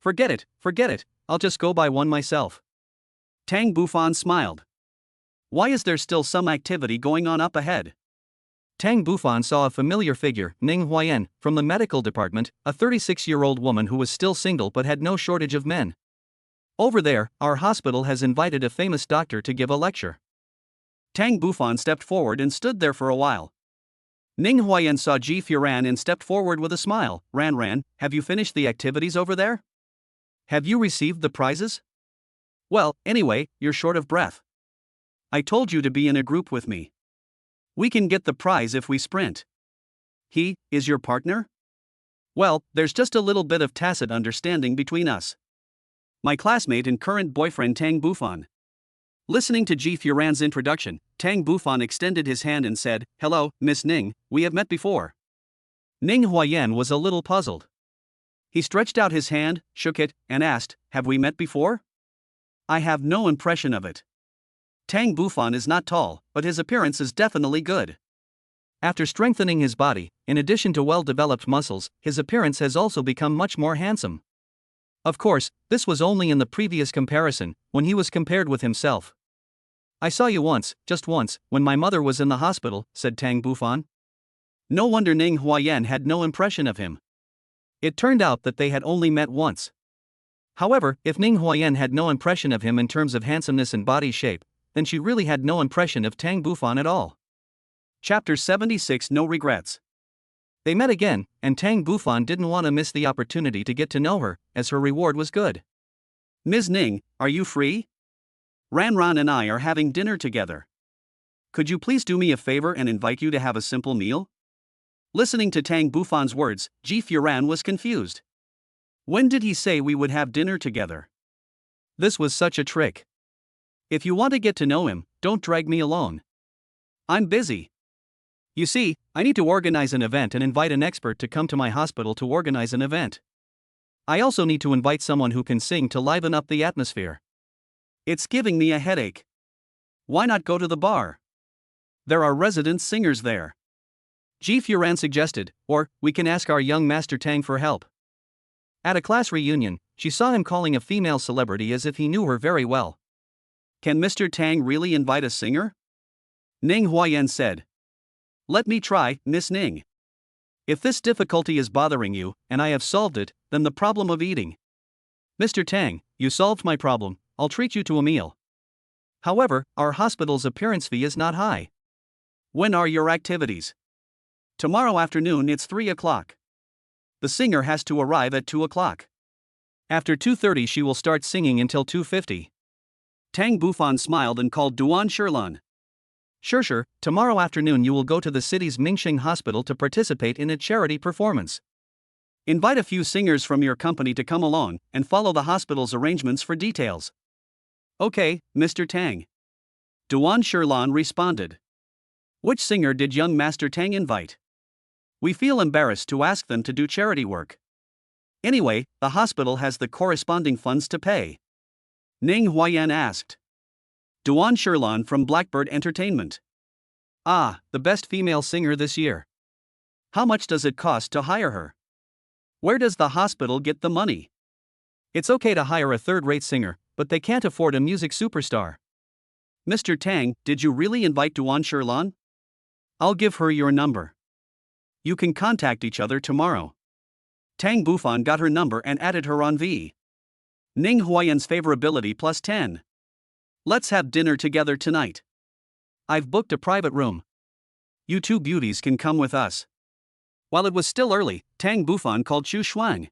A: Forget it, I'll just go buy one myself. Tang Bufan smiled. Why is there still some activity going on up ahead? Tang Bufan saw a familiar figure, Ning Huayan, from the medical department, a 36-year-old woman who was still single but had no shortage of men. Over there, our hospital has invited a famous doctor to give a lecture. Tang Bufan stepped forward and stood there for a while. Ning Huayan saw Ji Furan and stepped forward with a smile. Ran, have you finished the activities over there? Have you received the prizes? Well, anyway, you're short of breath. I told you to be in a group with me. We can get the prize if we sprint. He is your partner? Well, there's just a little bit of tacit understanding between us. My classmate and current boyfriend Tang Bufan. Listening to Ji Furan's introduction, Tang Bufan extended his hand and said, Hello, Miss Ning, we have met before. Ning Huayan was a little puzzled. He stretched out his hand, shook it, and asked, Have we met before? I have no impression of it. Tang Bufan is not tall, but his appearance is definitely good. After strengthening his body, in addition to well-developed muscles, his appearance has also become much more handsome. Of course, this was only in the previous comparison, when he was compared with himself. I saw you once, just once, when my mother was in the hospital, said Tang Bufan. No wonder Ning Huayan had no impression of him. It turned out that they had only met once. However, if Ning Huayan had no impression of him in terms of handsomeness and body shape, then she really had no impression of Tang Bufan at all. Chapter 76 No Regrets. They met again, and Tang Bufan didn't want to miss the opportunity to get to know her, as her reward was good. Ms. Ning, are you free? Ranran and I are having dinner together. Could you please do me a favor and invite you to have a simple meal? Listening to Tang Bufan's words, Ji Furan was confused. When did he say we would have dinner together? This was such a trick. If you want to get to know him, don't drag me along. I'm busy. You see, I need to organize an event and invite an expert to come to my hospital to organize an event. I also need to invite someone who can sing to liven up the atmosphere. It's giving me a headache. Why not go to the bar? There are resident singers there. Ji Furan suggested, or we can ask our young Master Tang for help. At a class reunion, she saw him calling a female celebrity as if he knew her very well. Can Mr. Tang really invite a singer? Ning Huayan said. Let me try, Miss Ning. If this difficulty is bothering you, and I have solved it, then the problem of eating. Mr. Tang, you solved my problem, I'll treat you to a meal. However, our hospital's appearance fee is not high. When are your activities? Tomorrow afternoon it's 3 o'clock. The singer has to arrive at 2 o'clock. After 2:30 she will start singing until 2:50. Tang Bufan smiled and called Duan Shirlan. Sure, tomorrow afternoon you will go to the city's Mingxing Hospital to participate in a charity performance. Invite a few singers from your company to come along, and follow the hospital's arrangements for details. Okay, Mr. Tang. Duan Shirlan responded. Which singer did young Master Tang invite? We feel embarrassed to ask them to do charity work. Anyway, the hospital has the corresponding funds to pay. Ning Huayan asked. Duan Shirlan from Blackbird Entertainment. Ah, the best female singer this year. How much does it cost to hire her? Where does the hospital get the money? It's okay to hire a third-rate singer, but they can't afford a music superstar. Mr. Tang, did you really invite Duan Shirlan? I'll give her your number. You can contact each other tomorrow. Tang Bufan got her number and added her on V. Ning Huayan's favorability plus 10. Let's have dinner together tonight. I've booked a private room. You two beauties can come with us. While it was still early, Tang Bufan called Chu Shuang.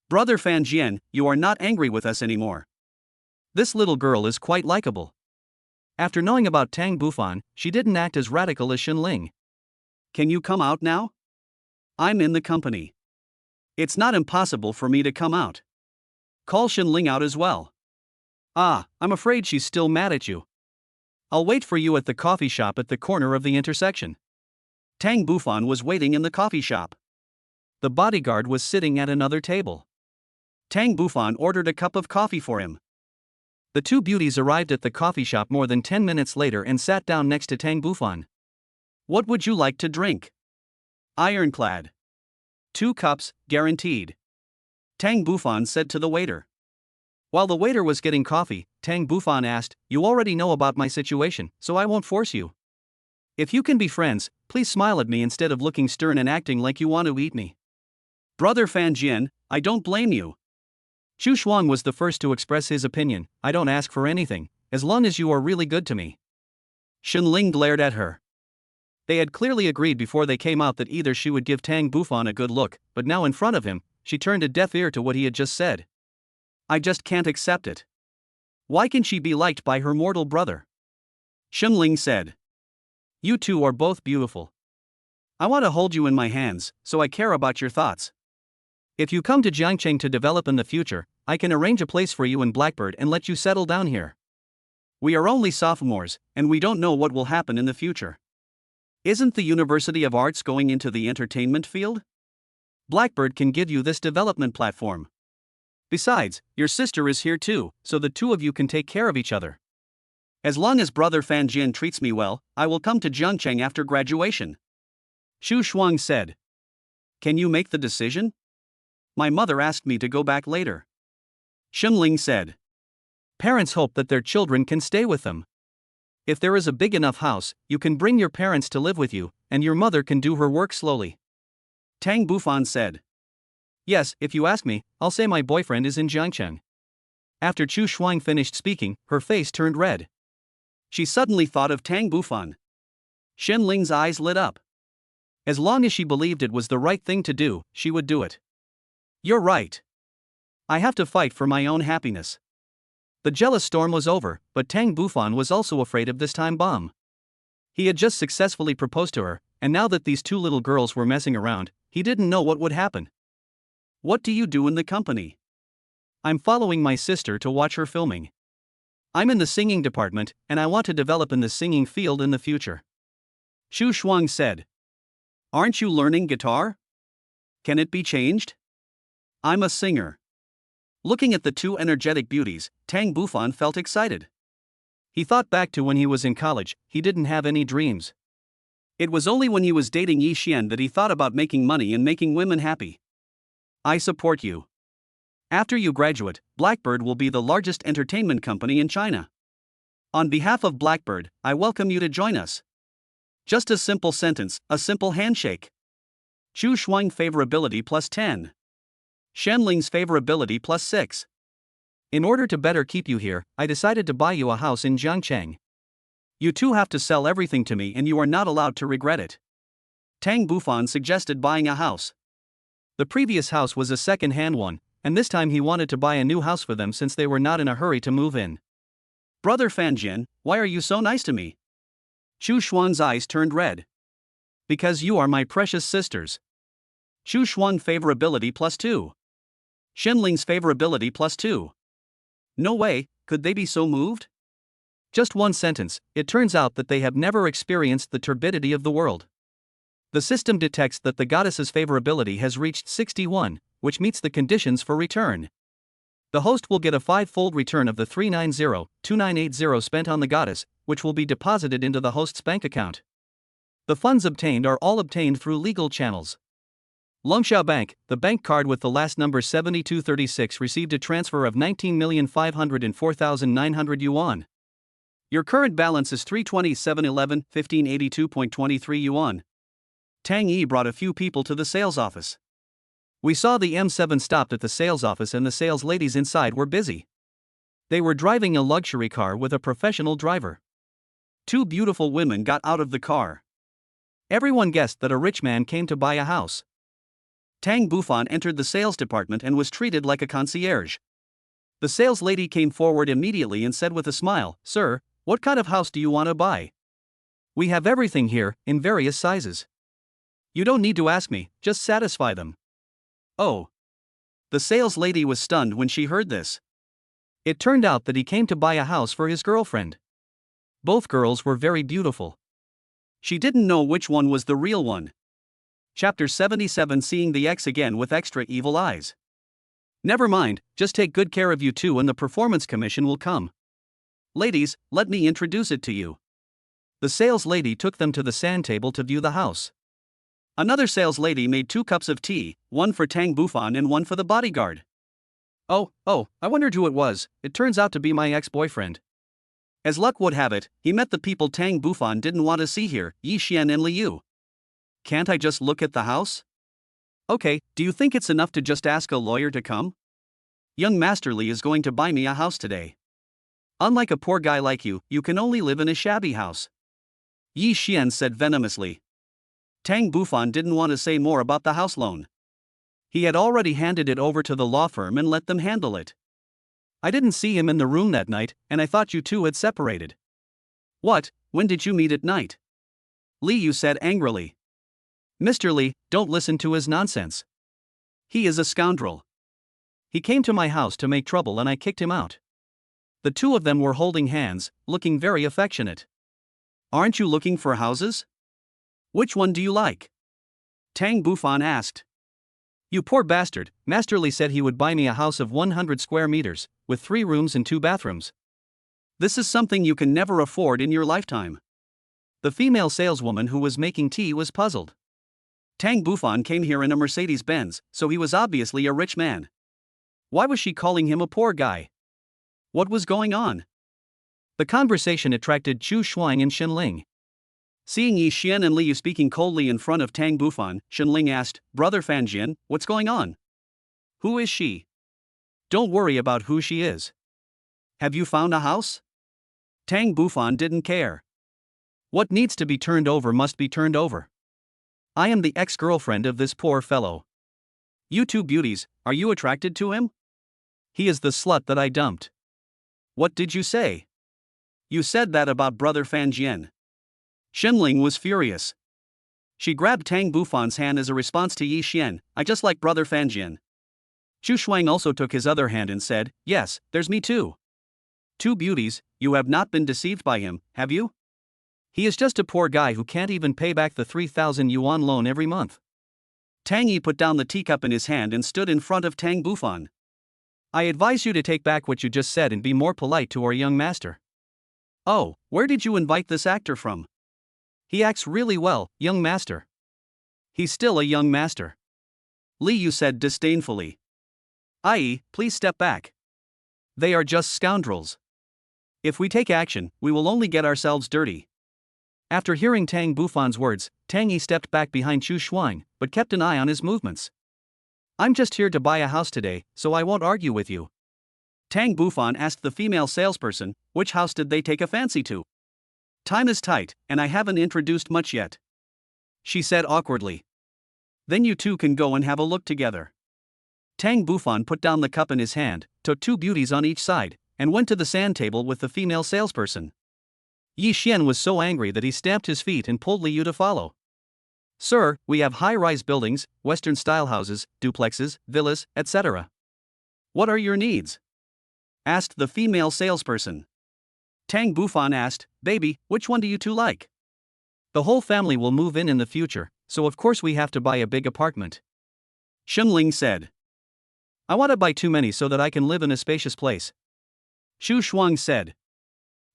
A: Brother Fan Jian, you are not angry with us anymore. This little girl is quite likable. After knowing about Tang Bufan, she didn't act as radical as Xin Ling. Can you come out now? I'm in the company. It's not impossible for me to come out. Call Xin Ling out as well. Ah, I'm afraid she's still mad at you. I'll wait for you at the coffee shop at the corner of the intersection. Tang Bufan was waiting in the coffee shop. The bodyguard was sitting at another table. Tang Bufan ordered a cup of coffee for him. The two beauties arrived at the coffee shop more than 10 minutes later and sat down next to Tang Bufan. What would you like to drink? Ironclad. 2 cups, guaranteed. Tang Bufan said to the waiter. While the waiter was getting coffee, Tang Bufan asked, You already know about my situation, so I won't force you. If you can be friends, please smile at me instead of looking stern and acting like you want to eat me. Brother Fan Jian, I don't blame you. Chu Shuang was the first to express his opinion. I don't ask for anything, as long as you are really good to me. Xin Ling glared at her. They had clearly agreed before they came out that either she would give Tang Bufan a good look, but now in front of him, she turned a deaf ear to what he had just said. I just can't accept it. Why can she be liked by her mortal brother? Xin Ling said. You two are both beautiful. I want to hold you in my hands, so I care about your thoughts. If you come to Jiangcheng to develop in the future, I can arrange a place for you in Blackbird and let you settle down here. We are only sophomores, and we don't know what will happen in the future. Isn't the University of Arts going into the entertainment field? Blackbird can give you this development platform. Besides, your sister is here too, so the two of you can take care of each other. As long as Brother Fan Jian treats me well, I will come to Jiangcheng after graduation. Chu Shuang said. Can you make the decision? My mother asked me to go back later. Xin Ling said. Parents hope that their children can stay with them. If there is a big enough house, you can bring your parents to live with you, and your mother can do her work slowly. Tang Bufan said. Yes, if you ask me, I'll say my boyfriend is in Jiangcheng. After Chu Shuang finished speaking, her face turned red. She suddenly thought of Tang Bufan. Shen Ling's eyes lit up. As long as she believed it was the right thing to do, she would do it. You're right. I have to fight for my own happiness. The jealous storm was over, but Tang Bufan was also afraid of this time bomb. He had just successfully proposed to her, and now that these two little girls were messing around, he didn't know what would happen. What do you do in the company? I'm following my sister to watch her filming. I'm in the singing department, and I want to develop in the singing field in the future. Chu Shuang said. Aren't you learning guitar? Can it be changed? I'm a singer. Looking at the two energetic beauties, Tang Bufan felt excited. He thought back to when he was in college. He didn't have any dreams. It was only when he was dating Yi Xian that he thought about making money and making women happy. I support you. After you graduate, Blackbird will be the largest entertainment company in China. On behalf of Blackbird, I welcome you to join us. Just a simple sentence, a simple handshake. Chu Shuang favorability plus 10. Shen Ling's favorability plus 6. In order to better keep you here, I decided to buy you a house in Jiangcheng. You two have to sell everything to me and you are not allowed to regret it. Tang Bufan suggested buying a house. The previous house was a second-hand one, and this time he wanted to buy a new house for them since they were not in a hurry to move in. Brother Fanjian, why are you so nice to me? Chu Shuang's eyes turned red. Because you are my precious sisters. Chu Shuang favorability plus 2. Shen Ling's favorability plus 2. No way, could they be so moved? Just one sentence, it turns out that they have never experienced the turbidity of the world. The system detects that the goddess's favorability has reached 61, which meets the conditions for return. The host will get a 5-fold return of the 390-2980 spent on the goddess, which will be deposited into the host's bank account. The funds obtained are all obtained through legal channels. Longxiao Bank, the bank card with the last number 7236 received a transfer of 19,504,900 yuan. Your current balance is 32711,1582.23 yuan. Tang Yi brought a few people to the sales office. We saw the M7 stopped at the sales office and the sales ladies inside were busy. They were driving a luxury car with a professional driver. Two beautiful women got out of the car. Everyone guessed that a rich man came to buy a house. Tang Bufan entered the sales department and was treated like a concierge. The sales lady came forward immediately and said with a smile, "Sir, what kind of house do you want to buy? We have everything here, in various sizes. You don't need to ask me, just satisfy them." Oh. The sales lady was stunned when she heard this. It turned out that he came to buy a house for his girlfriend. Both girls were very beautiful. She didn't know which one was the real one. Chapter 77 Seeing the X again with extra evil eyes. Never mind, just take good care of you two and the performance commission will come. Ladies, let me introduce it to you. The sales lady took them to the sand table to view the house. Another sales lady made 2 cups of tea, one for Tang Bufan and one for the bodyguard. Oh, I wondered who it was. It turns out to be my ex-boyfriend. As luck would have it, he met the people Tang Bufan didn't want to see here, Yi Xian and Liu. Can't I just look at the house? Okay, do you think it's enough to just ask a lawyer to come? Young Master Li is going to buy me a house today. Unlike a poor guy like you, you can only live in a shabby house. Yi Xian said venomously. Tang Bufan didn't want to say more about the house loan. He had already handed it over to the law firm and let them handle it. I didn't see him in the room that night, and I thought you two had separated. What, when did you meet at night? Liu said angrily. Mr. Li, don't listen to his nonsense. He is a scoundrel. He came to my house to make trouble and I kicked him out. The two of them were holding hands, looking very affectionate. Aren't you looking for houses? Which one do you like? Tang Bufan asked. You poor bastard, Master Li said he would buy me a house of 100 square meters, with 3 rooms and 2 bathrooms. This is something you can never afford in your lifetime. The female saleswoman who was making tea was puzzled. Tang Bufan came here in a Mercedes-Benz, so he was obviously a rich man. Why was she calling him a poor guy? What was going on? The conversation attracted Chu Shuang and Shen Ling. Seeing Yi Xian and Liu speaking coldly in front of Tang Bufan, Shen Ling asked, Brother Fanjian, what's going on? Who is she? Don't worry about who she is. Have you found a house? Tang Bufan didn't care. What needs to be turned over must be turned over. I am the ex-girlfriend of this poor fellow. You two beauties, are you attracted to him? He is the slut that I dumped. What did you say? You said that about Brother Fanjian. Shenling was furious. She grabbed Tang Bufan's hand as a response to Yi Xian. I just like Brother Fanjian. Zhu Shuang also took his other hand and said, yes, there's me too. Two beauties, you have not been deceived by him, have you? He is just a poor guy who can't even pay back the 3,000 yuan loan every month. Tang Yi put down the teacup in his hand and stood in front of Tang Bufan. I advise you to take back what you just said and be more polite to our young master. Oh, where did you invite this actor from? He acts really well, young master. He's still a young master. Li Yu said disdainfully. Ai, please step back. They are just scoundrels. If we take action, we will only get ourselves dirty. After hearing Tang Bufan's words, Tang Yi stepped back behind Zhu Shuang, but kept an eye on his movements. I'm just here to buy a house today, so I won't argue with you. Tang Bufan asked the female salesperson, which house did they take a fancy to? Time is tight, and I haven't introduced much yet. She said awkwardly. Then you two can go and have a look together. Tang Bufan put down the cup in his hand, took two beauties on each side, and went to the sand table with the female salesperson. Yi Xian was so angry that he stamped his feet and pulled Li Yu to follow. Sir, we have high-rise buildings, Western-style houses, duplexes, villas, etc. What are your needs? Asked the female salesperson. Tang Bufan asked, baby, which one do you two like? The whole family will move in the future, so of course we have to buy a big apartment. Shenling said. I want to buy too many so that I can live in a spacious place. Zhu Shuang said.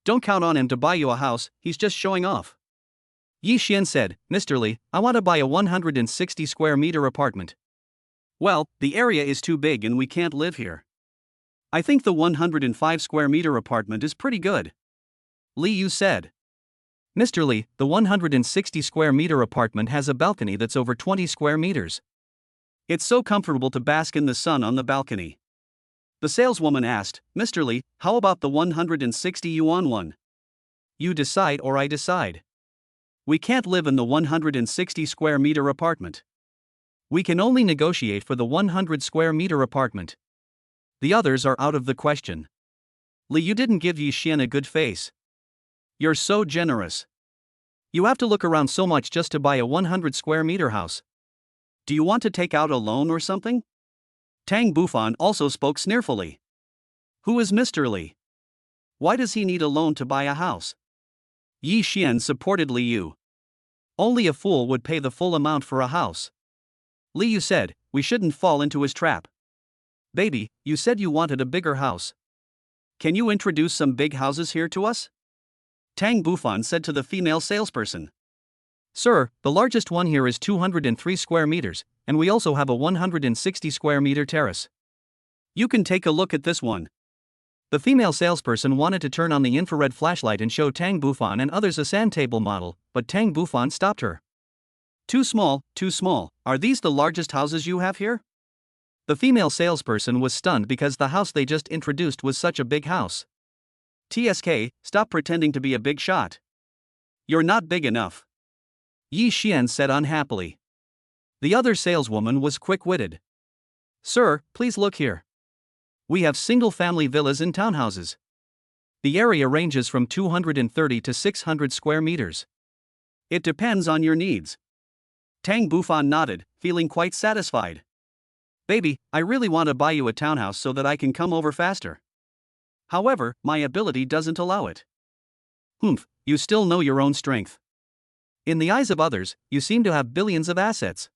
A: Don't count on him to buy you a house, he's just showing off. Yi Xian said, Mr. Li, I want to buy a 160 square meter apartment. Well, the area is too big and we can't live here. I think the 105 square meter apartment is pretty good. Li Yu said. Mr. Li, the 160 square meter apartment has a balcony that's over 20 square meters. It's so comfortable to bask in the sun on the balcony. The saleswoman asked, Mr. Li, how about the 160 yuan one? You decide or I decide. We can't live in the 160 square meter apartment. We can only negotiate for the 100 square meter apartment. The others are out of the question. Li, you didn't give Yi Xian a good face. You're so generous. You have to look around so much just to buy a 100 square meter house. Do you want to take out a loan or something? Tang Bufan also spoke sneerfully. Who is Mr. Li? Why does he need a loan to buy a house? Yi Xian supported Li Yu. Only a fool would pay the full amount for a house. Li Yu said, we shouldn't fall into his trap. Baby, you said you wanted a bigger house. Can you introduce some big houses here to us? Tang Bufan said to the female salesperson. Sir, the largest one here is 203 square meters, and we also have a 160 square meter terrace. You can take a look at this one. The female salesperson wanted to turn on the infrared flashlight and show Tang Bufan and others a sand table model, but Tang Bufan stopped her. Too small, too small. Are these the largest houses you have here? The female salesperson was stunned because the house they just introduced was such a big house. TSK, stop pretending to be a big shot. You're not big enough. Yi Xian said unhappily. The other saleswoman was quick-witted. Sir, please look here. We have single-family villas and townhouses. The area ranges from 230 to 600 square meters. It depends on your needs. Tang Bufan nodded, feeling quite satisfied. Baby, I really want to buy you a townhouse so that I can come over faster. However, my ability doesn't allow it. Humph, you still know your own strength. In the eyes of others, you seem to have billions of assets.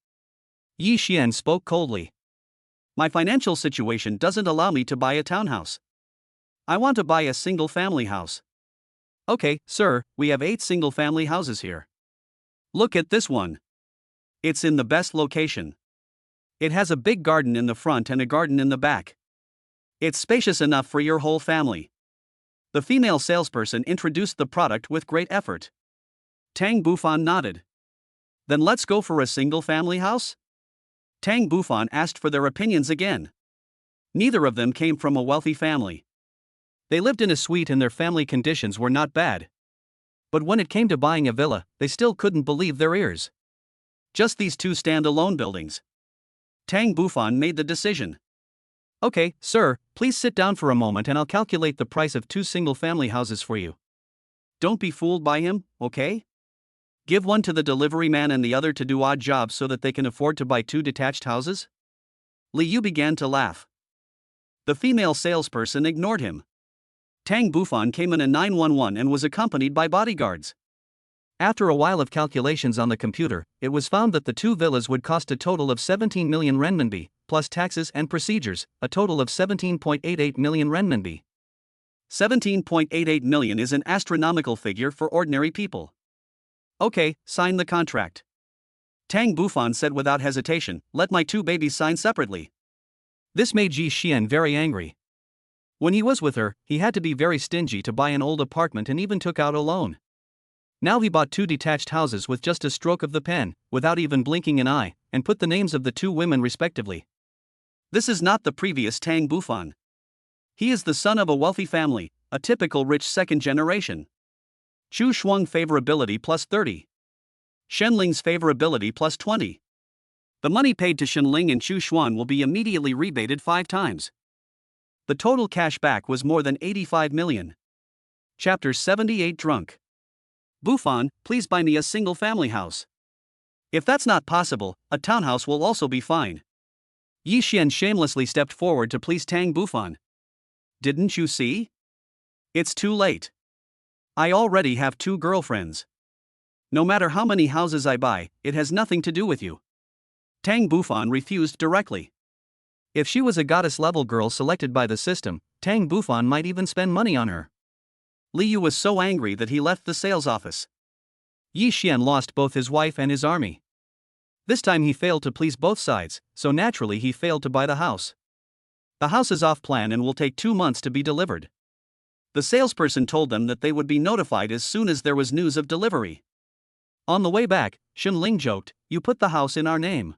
A: Yi Xian spoke coldly. My financial situation doesn't allow me to buy a townhouse. I want to buy a single-family house. Okay, sir, we have 8 single-family houses here. Look at this one. It's in the best location. It has a big garden in the front and a garden in the back. It's spacious enough for your whole family. The female salesperson introduced the product with great effort. Tang Bufan nodded. Then let's go for a single-family house? Tang Bufan asked for their opinions again. Neither of them came from a wealthy family. They lived in a suite and their family conditions were not bad. But when it came to buying a villa, they still couldn't believe their ears. Just these two stand-alone buildings. Tang Bufan made the decision. Okay, sir, please sit down for a moment and I'll calculate the price of 2 single-family houses for you. Don't be fooled by him, okay? Give one to the delivery man and the other to do odd jobs so that they can afford to buy 2 detached houses? Li Yu began to laugh. The female salesperson ignored him. Tang Bufan came in a 911 and was accompanied by bodyguards. After a while of calculations on the computer, it was found that the 2 villas would cost a total of 17 million renminbi, plus taxes and procedures, a total of 17.88 million renminbi. 17.88 million is an astronomical figure for ordinary people. Okay, sign the contract. Tang Bufan said without hesitation, let my 2 babies sign separately. This made Ji Xian very angry. When he was with her, he had to be very stingy to buy an old apartment and even took out a loan. Now he bought 2 detached houses with just a stroke of the pen, without even blinking an eye, and put the names of the 2 women respectively. This is not the previous Tang Bufan. He is the son of a wealthy family, a typical rich second generation. Chu Shuang favorability plus 30. Shenling's favorability plus 20. The money paid to Shenling and Chu Shuan will be immediately rebated 5 times. The total cash back was more than 85 million. Chapter 78 Drunk. Bufan, please buy me a single-family house. If that's not possible, a townhouse will also be fine. Yi Xian shamelessly stepped forward to please Tang Bufan. Didn't you see? It's too late. I already have 2 girlfriends. No matter how many houses I buy, it has nothing to do with you. Tang Bufan refused directly. If she was a goddess-level girl selected by the system, Tang Bufan might even spend money on her. Li Yu was so angry that he left the sales office. Yi Xian lost both his wife and his army. This time he failed to please both sides, so naturally he failed to buy the house. The house is off plan and will take 2 months to be delivered. The salesperson told them that they would be notified as soon as there was news of delivery. On the way back, Shenling joked, "You put the house in our name.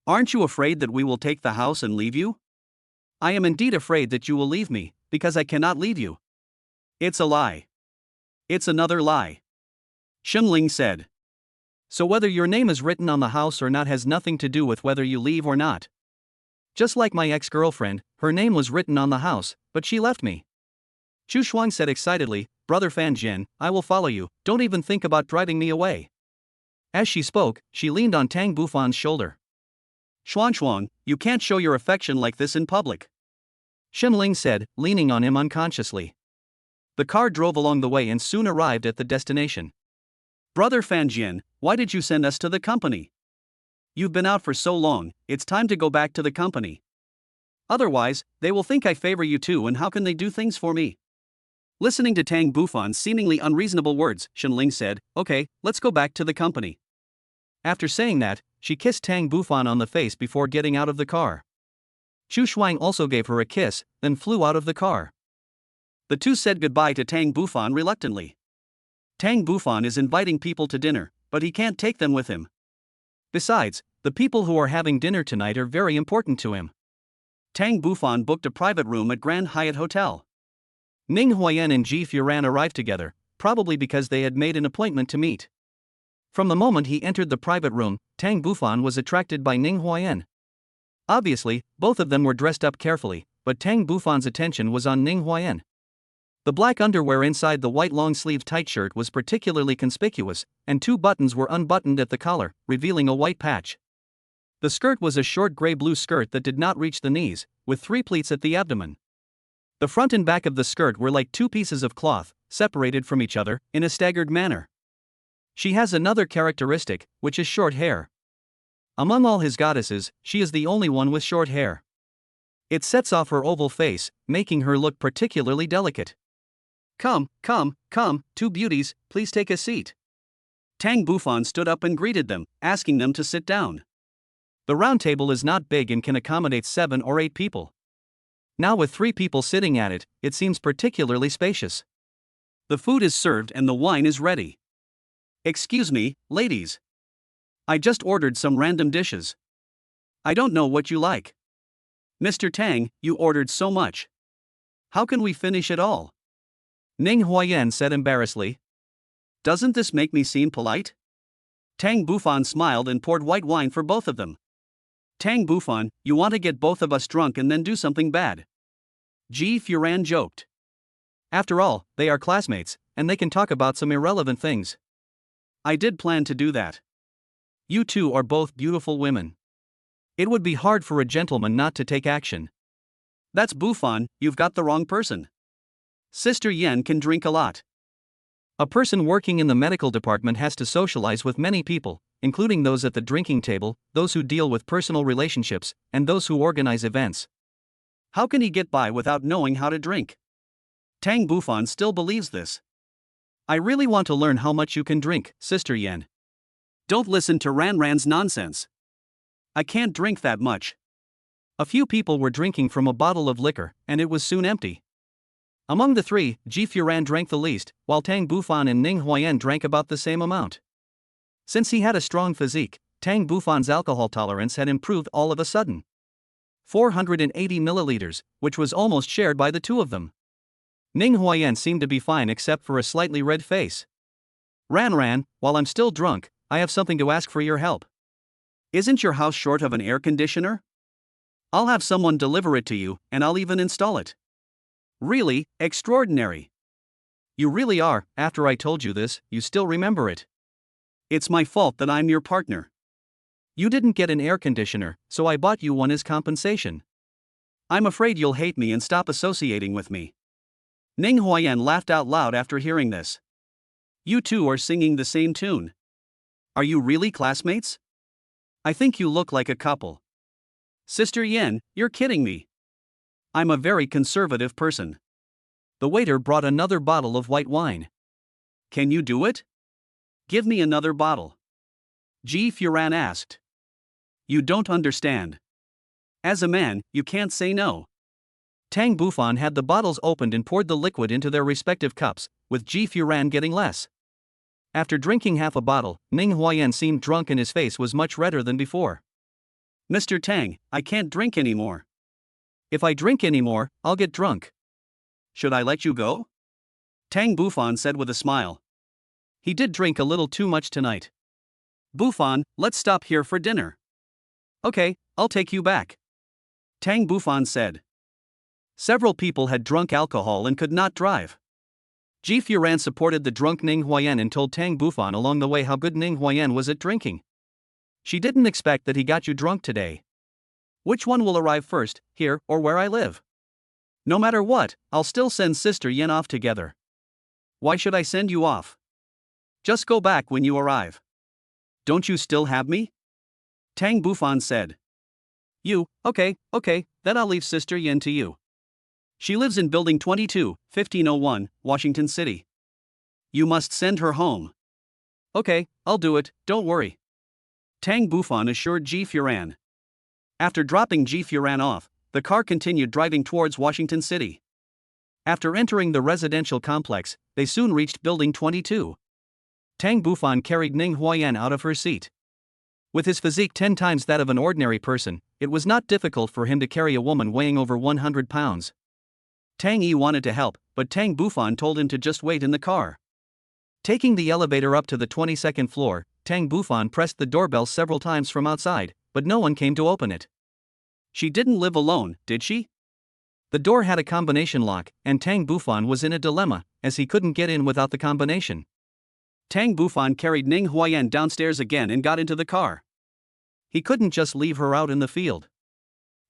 A: Aren't you afraid that we will take the house and leave you?" "I am indeed afraid that you will leave me, because I cannot leave you." "It's a lie." "It's another lie," Shenling said. "So whether your name is written on the house or not has nothing to do with whether you leave or not. Just like my ex-girlfriend, her name was written on the house, but she left me." Chu Shuang said excitedly, "Brother Fan Jin, I will follow you, don't even think about driving me away." As she spoke, she leaned on Tang Bufan's shoulder. "Shuang, you can't show your affection like this in public," Shenling said, leaning on him unconsciously. The car drove along the way and soon arrived at the destination. "Brother Fan Jin, why did you send us to the company? You've been out for so long, it's time to go back to the company. Otherwise, they will think I favor you too, and how can they do things for me?" Listening to Tang Bufan's seemingly unreasonable words, Shenling said, "Okay, let's go back to the company." After saying that, she kissed Tang Bufan on the face before getting out of the car. Chu Shuang also gave her a kiss, then flew out of the car. The two said goodbye to Tang Bufan reluctantly. Tang Bufan is inviting people to dinner, but he can't take them with him. Besides, the people who are having dinner tonight are very important to him. Tang Bufan booked a private room at Grand Hyatt Hotel. Ning Huayan and Ji Furan arrived together, probably because they had made an appointment to meet. From the moment he entered the private room, Tang Bufan was attracted by Ning Huayan. Obviously, both of them were dressed up carefully, but Tang Bufan's attention was on Ning Huayan. The black underwear inside the white long-sleeved tight shirt was particularly conspicuous, and 2 buttons were unbuttoned at the collar, revealing a white patch. The skirt was a short gray-blue skirt that did not reach the knees, with 3 pleats at the abdomen. The front and back of the skirt were like 2 pieces of cloth, separated from each other, in a staggered manner. She has another characteristic, which is short hair. Among all his goddesses, she is the only one with short hair. It sets off her oval face, making her look particularly delicate. Come, 2 beauties, please take a seat." Tang Bufan stood up and greeted them, asking them to sit down. The round table is not big and can accommodate 7 or 8 people. Now with 3 people sitting at it, it seems particularly spacious. The food is served and the wine is ready. "Excuse me, ladies. I just ordered some random dishes. I don't know what you like." "Mr. Tang, you ordered so much." How can we finish it all? Ning Huayan said embarrassedly. Doesn't this make me seem polite? Tang Bufan smiled and poured white wine for both of them. Tang Bufan, you want to get both of us drunk and then do something bad. Ji Furan joked. After all, they are classmates, and they can talk about some irrelevant things. I did plan to do that. You two are both beautiful women. It would be hard for a gentleman not to take action. That's Bufan, you've got the wrong person. Sister Yen can drink a lot. A person working in the medical department has to socialize with many people, including those at the drinking table, those who deal with personal relationships, and those who organize events. How can he get by without knowing how to drink? Tang Bufan still believes this. I really want to learn how much you can drink, Sister Yen. Don't listen to Ran's nonsense. I can't drink that much. A few people were drinking from a bottle of liquor, and it was soon empty. Among the three, Ji Furan drank the least, while Tang Bufan and Ning Huayan drank about the same amount. Since he had a strong physique, Tang Bufan's alcohol tolerance had improved all of a sudden. 480 milliliters, which was almost shared by the two of them. Ning Huayan seemed to be fine except for a slightly red face. Ran, while I'm still drunk, I have something to ask for your help. Isn't your house short of an air conditioner? I'll have someone deliver it to you, and I'll even install it. Really, extraordinary. You really are. After I told you this, you still remember it. It's my fault that I'm your partner. You didn't get an air conditioner, so I bought you one as compensation. I'm afraid you'll hate me and stop associating with me. Ning Huayan laughed out loud after hearing this. You two are singing the same tune. Are you really classmates? I think you look like a couple. Sister Yen, you're kidding me. I'm a very conservative person. The waiter brought another bottle of white wine. Can you do it? Give me another bottle. Ji Furan asked. You don't understand. As a man, you can't say no. Tang Bufan had the bottles opened and poured the liquid into their respective cups, with Ji Furan getting less. After drinking half a bottle, Ning Huayan seemed drunk and his face was much redder than before. Mr. Tang, I can't drink anymore. If I drink anymore, I'll get drunk. Should I let you go? Tang Bufan said with a smile. He did drink a little too much tonight. Bufan, let's stop here for dinner. Okay, I'll take you back. Tang Bufan said. Several people had drunk alcohol and could not drive. Ji Furan supported the drunk Ning Huayan and told Tang Bufan along the way how good Ning Huayan was at drinking. She didn't expect that he got you drunk today. Which one will arrive first, here or where I live? No matter what, I'll still send Sister Yen off together. Why should I send you off? Just go back when you arrive. Don't you still have me? Tang Bufan said. You, okay, then I'll leave Sister Yen to you. She lives in Building 22, 1501, Washington City. You must send her home. Okay, I'll do it, don't worry. Tang Bufan assured Ji Furan. After dropping Ji Furan off, the car continued driving towards Washington City. After entering the residential complex, they soon reached Building 22. Tang Bufan carried Ning Huayan out of her seat. With his physique 10 times that of an ordinary person, it was not difficult for him to carry a woman weighing over 100 pounds. Tang Yi wanted to help, but Tang Bufan told him to just wait in the car. Taking the elevator up to the 22nd floor, Tang Bufan pressed the doorbell several times from outside, but no one came to open it. She didn't live alone, did she? The door had a combination lock, and Tang Bufan was in a dilemma, as he couldn't get in without the combination. Tang Bufan carried Ning Huayan downstairs again and got into the car. He couldn't just leave her out in the field.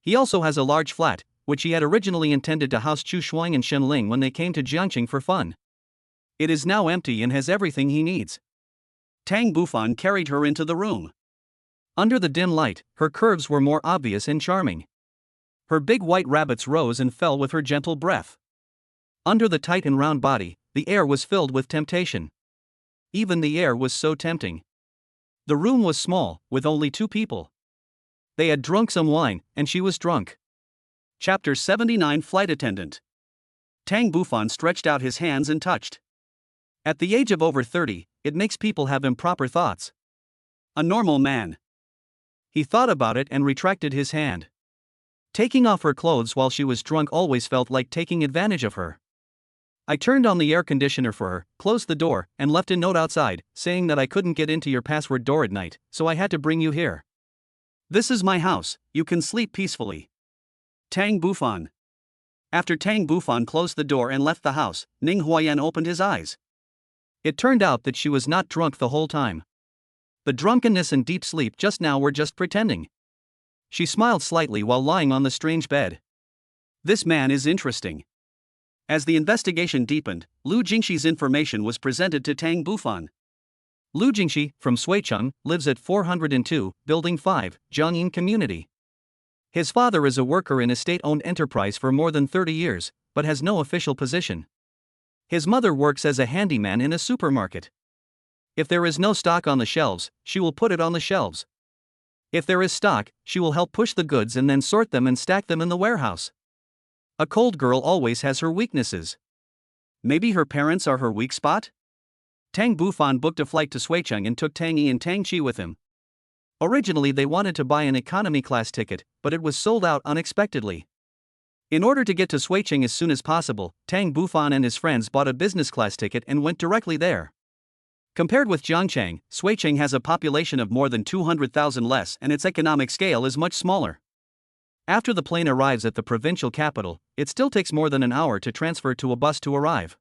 A: He also has a large flat, which he had originally intended to house Chu Shuang and Shen Ling when they came to Jiangqing for fun. It is now empty and has everything he needs. Tang Bufan carried her into the room. Under the dim light, her curves were more obvious and charming. Her big white rabbits rose and fell with her gentle breath. Under the tight and round body, the air was filled with temptation. Even the air was so tempting. The room was small, with only 2 people. They had drunk some wine, and she was drunk. Chapter 79 Flight Attendant. Tang Bufan stretched out his hands and touched. At the age of over 30, it makes people have improper thoughts. A normal man. He thought about it and retracted his hand. Taking off her clothes while she was drunk always felt like taking advantage of her. I turned on the air conditioner for her, closed the door, and left a note outside, saying that I couldn't get into your password door at night, so I had to bring you here. This is my house, you can sleep peacefully. Tang Bufan. After Tang Bufan closed the door and left the house, Ning Huayan opened his eyes. It turned out that she was not drunk the whole time. The drunkenness and deep sleep just now were just pretending. She smiled slightly while lying on the strange bed. This man is interesting. As the investigation deepened, Lu Jingxi's information was presented to Tang Bufan. Lu Jingxi, from Suicheng, lives at 402, Building 5, Jiangyin Community. His father is a worker in a state-owned enterprise for more than 30 years, but has no official position. His mother works as a handyman in a supermarket. If there is no stock on the shelves, she will put it on the shelves. If there is stock, she will help push the goods and then sort them and stack them in the warehouse. A cold girl always has her weaknesses. Maybe her parents are her weak spot? Tang Bufan booked a flight to Suicheng and took Tang Yi and Tang Qi with him. Originally they wanted to buy an economy class ticket, but it was sold out unexpectedly. In order to get to Suicheng as soon as possible, Tang Bufan and his friends bought a business class ticket and went directly there. Compared with Jiangchang, Suicheng has a population of more than 200,000 less and its economic scale is much smaller. After the plane arrives at the provincial capital, it still takes more than an hour to transfer to a bus to arrive.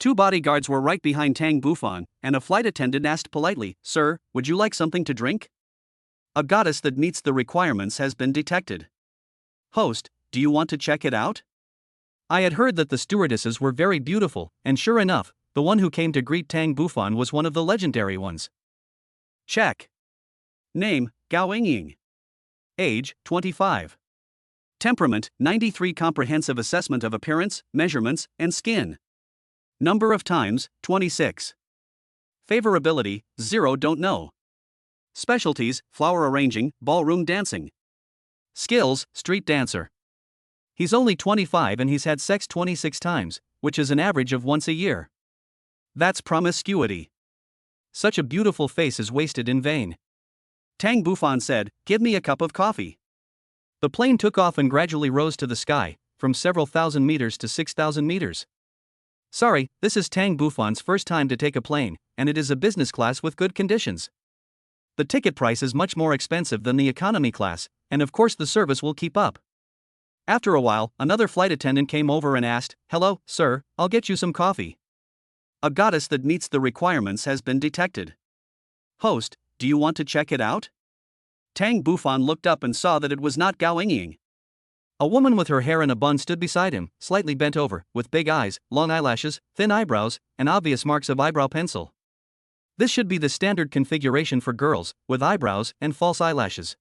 A: Two bodyguards were right behind Tang Bufan, and a flight attendant asked politely, "Sir, would you like something to drink?" A goddess that meets the requirements has been detected. Host, do you want to check it out? I had heard that the stewardesses were very beautiful, and sure enough, the one who came to greet Tang Bufan was one of the legendary ones. Check. Name, Gao Yingying. Age, 25. Temperament, 93. Comprehensive assessment of appearance, measurements, and skin. Number of times, 26. Favorability, 0. Don't know. Specialties, flower arranging, ballroom dancing. Skills, street dancer. He's only 25 and he's had sex 26 times, which is an average of once a year. That's promiscuity. Such a beautiful face is wasted in vain. Tang Bufan said, "Give me a cup of coffee." The plane took off and gradually rose to the sky, from several thousand meters to 6,000 meters. Sorry, this is Tang Bufan's first time to take a plane, and it is a business class with good conditions. The ticket price is much more expensive than the economy class, and of course the service will keep up. After a while, another flight attendant came over and asked, "Hello, sir, I'll get you some coffee." A goddess that meets the requirements has been detected. Host, do you want to check it out? Tang Bufan looked up and saw that it was not Gao Yingying. A woman with her hair in a bun stood beside him, slightly bent over, with big eyes, long eyelashes, thin eyebrows, and obvious marks of eyebrow pencil. This should be the standard configuration for girls, with eyebrows and false eyelashes.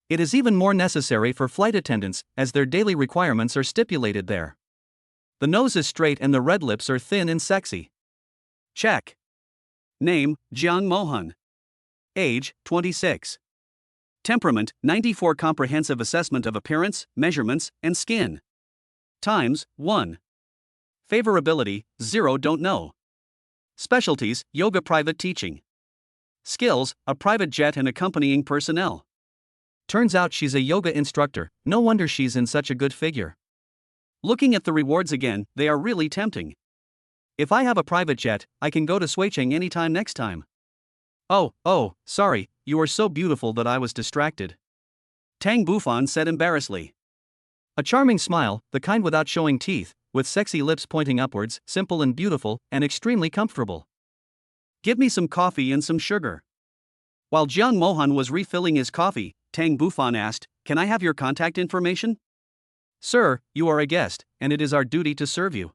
A: It is even more necessary for flight attendants, as their daily requirements are stipulated there. The nose is straight and the red lips are thin and sexy. Check. Name, Jiang Mohan. Age, 26. Temperament, 94. Comprehensive assessment of appearance, measurements, and skin. Times, 1. Favorability, 0. Don't know. Specialties, yoga private teaching. Skills, a private jet and accompanying personnel. Turns out she's a yoga instructor, no wonder she's in such a good figure. Looking at the rewards again, they are really tempting. If I have a private jet, I can go to Suicheng anytime next time. Oh, sorry, you are so beautiful that I was distracted. Tang Bufan said embarrassedly. A charming smile, the kind without showing teeth, with sexy lips pointing upwards, simple and beautiful, and extremely comfortable. Give me some coffee and some sugar. While Jiang Mohan was refilling his coffee, Tang Bufan asked, "Can I have your contact information?" "Sir, you are a guest, and it is our duty to serve you.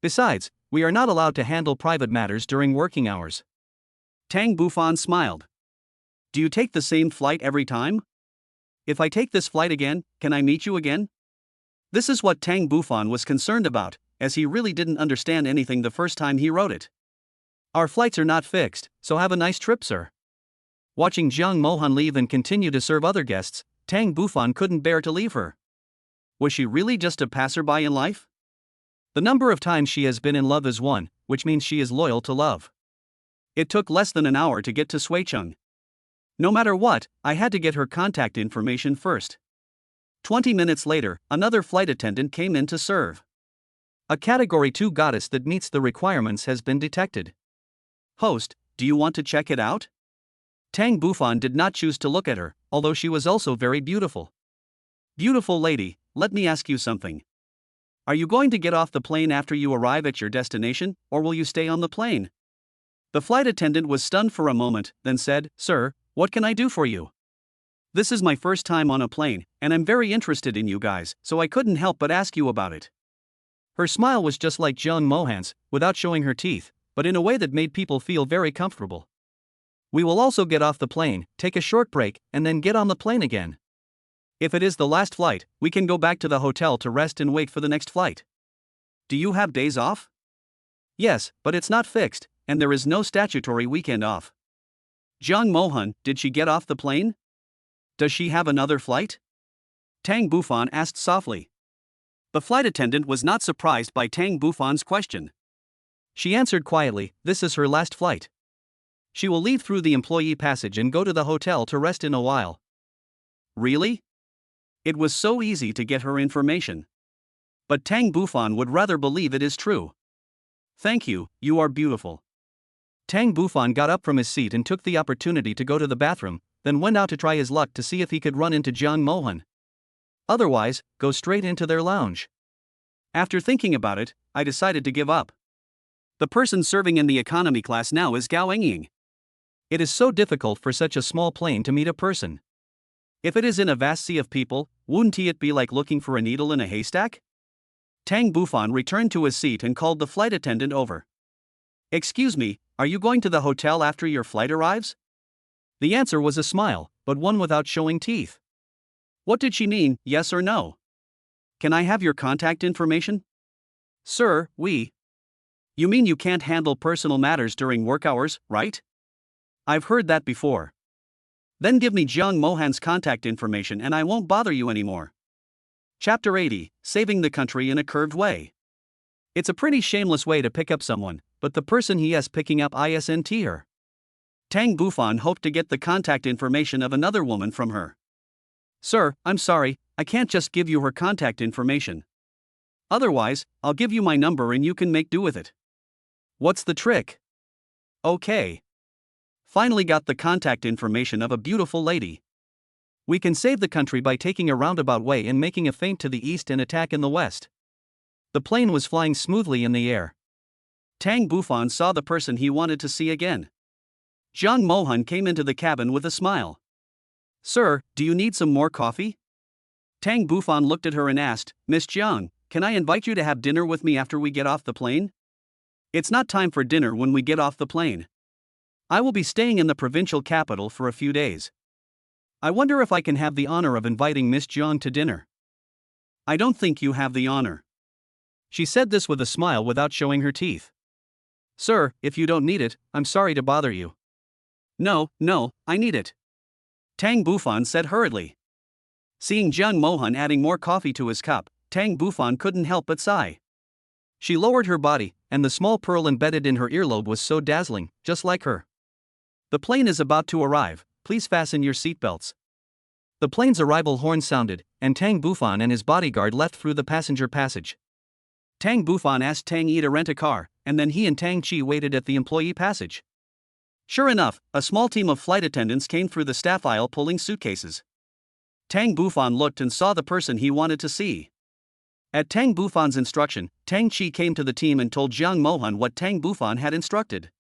A: Besides, we are not allowed to handle private matters during working hours." Tang Bufan smiled. "Do you take the same flight every time? If I take this flight again, can I meet you again?" This is what Tang Bufan was concerned about, as he really didn't understand anything the first time he wrote it. "Our flights are not fixed, so have a nice trip, sir." Watching Jiang Mohan leave and continue to serve other guests, Tang Bufan couldn't bear to leave her. Was she really just a passerby in life? The number of times she has been in love is 1, which means she is loyal to love. It took less than an hour to get to Suicheng. No matter what, I had to get her contact information first. 20 minutes later, another flight attendant came in to serve. A Category 2 goddess that meets the requirements has been detected. Host, do you want to check it out? Tang Bufan did not choose to look at her, although she was also very beautiful. Beautiful lady, let me ask you something. Are you going to get off the plane after you arrive at your destination, or will you stay on the plane? The flight attendant was stunned for a moment, then said, Sir, what can I do for you? This is my first time on a plane, and I'm very interested in you guys, so I couldn't help but ask you about it. Her smile was just like Jung Mohan's, without showing her teeth, but in a way that made people feel very comfortable. We will also get off the plane, take a short break, and then get on the plane again. If it is the last flight, we can go back to the hotel to rest and wait for the next flight. Do you have days off? Yes, but it's not fixed, and there is no statutory weekend off. Jung Mohan, did she get off the plane? Does she have another flight? Tang Bufan asked softly. The flight attendant was not surprised by Tang Bufan's question. She answered quietly, this is her last flight. She will leave through the employee passage and go to the hotel to rest in a while. Really? It was so easy to get her information. But Tang Bufan would rather believe it is true. Thank you, you are beautiful. Tang Bufan got up from his seat and took the opportunity to go to the bathroom, then went out to try his luck to see if he could run into Jung Mohan. Otherwise, go straight into their lounge. After thinking about it, I decided to give up. The person serving in the economy class now is Gao Engying. It is so difficult for such a small plane to meet a person. If it is in a vast sea of people, wouldn't it be like looking for a needle in a haystack? Tang Bufan returned to his seat and called the flight attendant over. Excuse me, are you going to the hotel after your flight arrives? The answer was a smile, but one without showing teeth. What did she mean, yes or no? Can I have your contact information? Sir, You mean you can't handle personal matters during work hours, right? I've heard that before. Then give me Jung Mohan's contact information and I won't bother you anymore. Chapter 80, Saving the Country in a Curved Way. It's a pretty shameless way to pick up someone, but the person he is picking up isn't her. Tang Bufan hoped to get the contact information of another woman from her. Sir, I'm sorry, I can't just give you her contact information. Otherwise, I'll give you my number and you can make do with it. What's the trick? Okay. Finally got the contact information of a beautiful lady. We can save the country by taking a roundabout way and making a feint to the east and attack in the west. The plane was flying smoothly in the air. Tang Bufan saw the person he wanted to see again. Jung Mohan came into the cabin with a smile. Sir, do you need some more coffee? Tang Bufan looked at her and asked, Miss Jung, can I invite you to have dinner with me after we get off the plane? It's not time for dinner when we get off the plane. I will be staying in the provincial capital for a few days. I wonder if I can have the honor of inviting Miss Jung to dinner. I don't think you have the honor. She said this with a smile without showing her teeth. Sir, if you don't need it, I'm sorry to bother you. No, I need it. Tang Bufan said hurriedly. Seeing Jung Mohan adding more coffee to his cup, Tang Bufan couldn't help but sigh. She lowered her body, and the small pearl embedded in her earlobe was so dazzling, just like her. The plane is about to arrive, please fasten your seatbelts. The plane's arrival horn sounded, and Tang Bufan and his bodyguard left through the passenger passage. Tang Bufan asked Tang Yi to rent a car, and then he and Tang Chi waited at the employee passage. Sure enough, a small team of flight attendants came through the staff aisle pulling suitcases. Tang Bufan looked and saw the person he wanted to see. At Tang Bufan's instruction, Tang Chi came to the team and told Jung Mohan what Tang Bufan had instructed.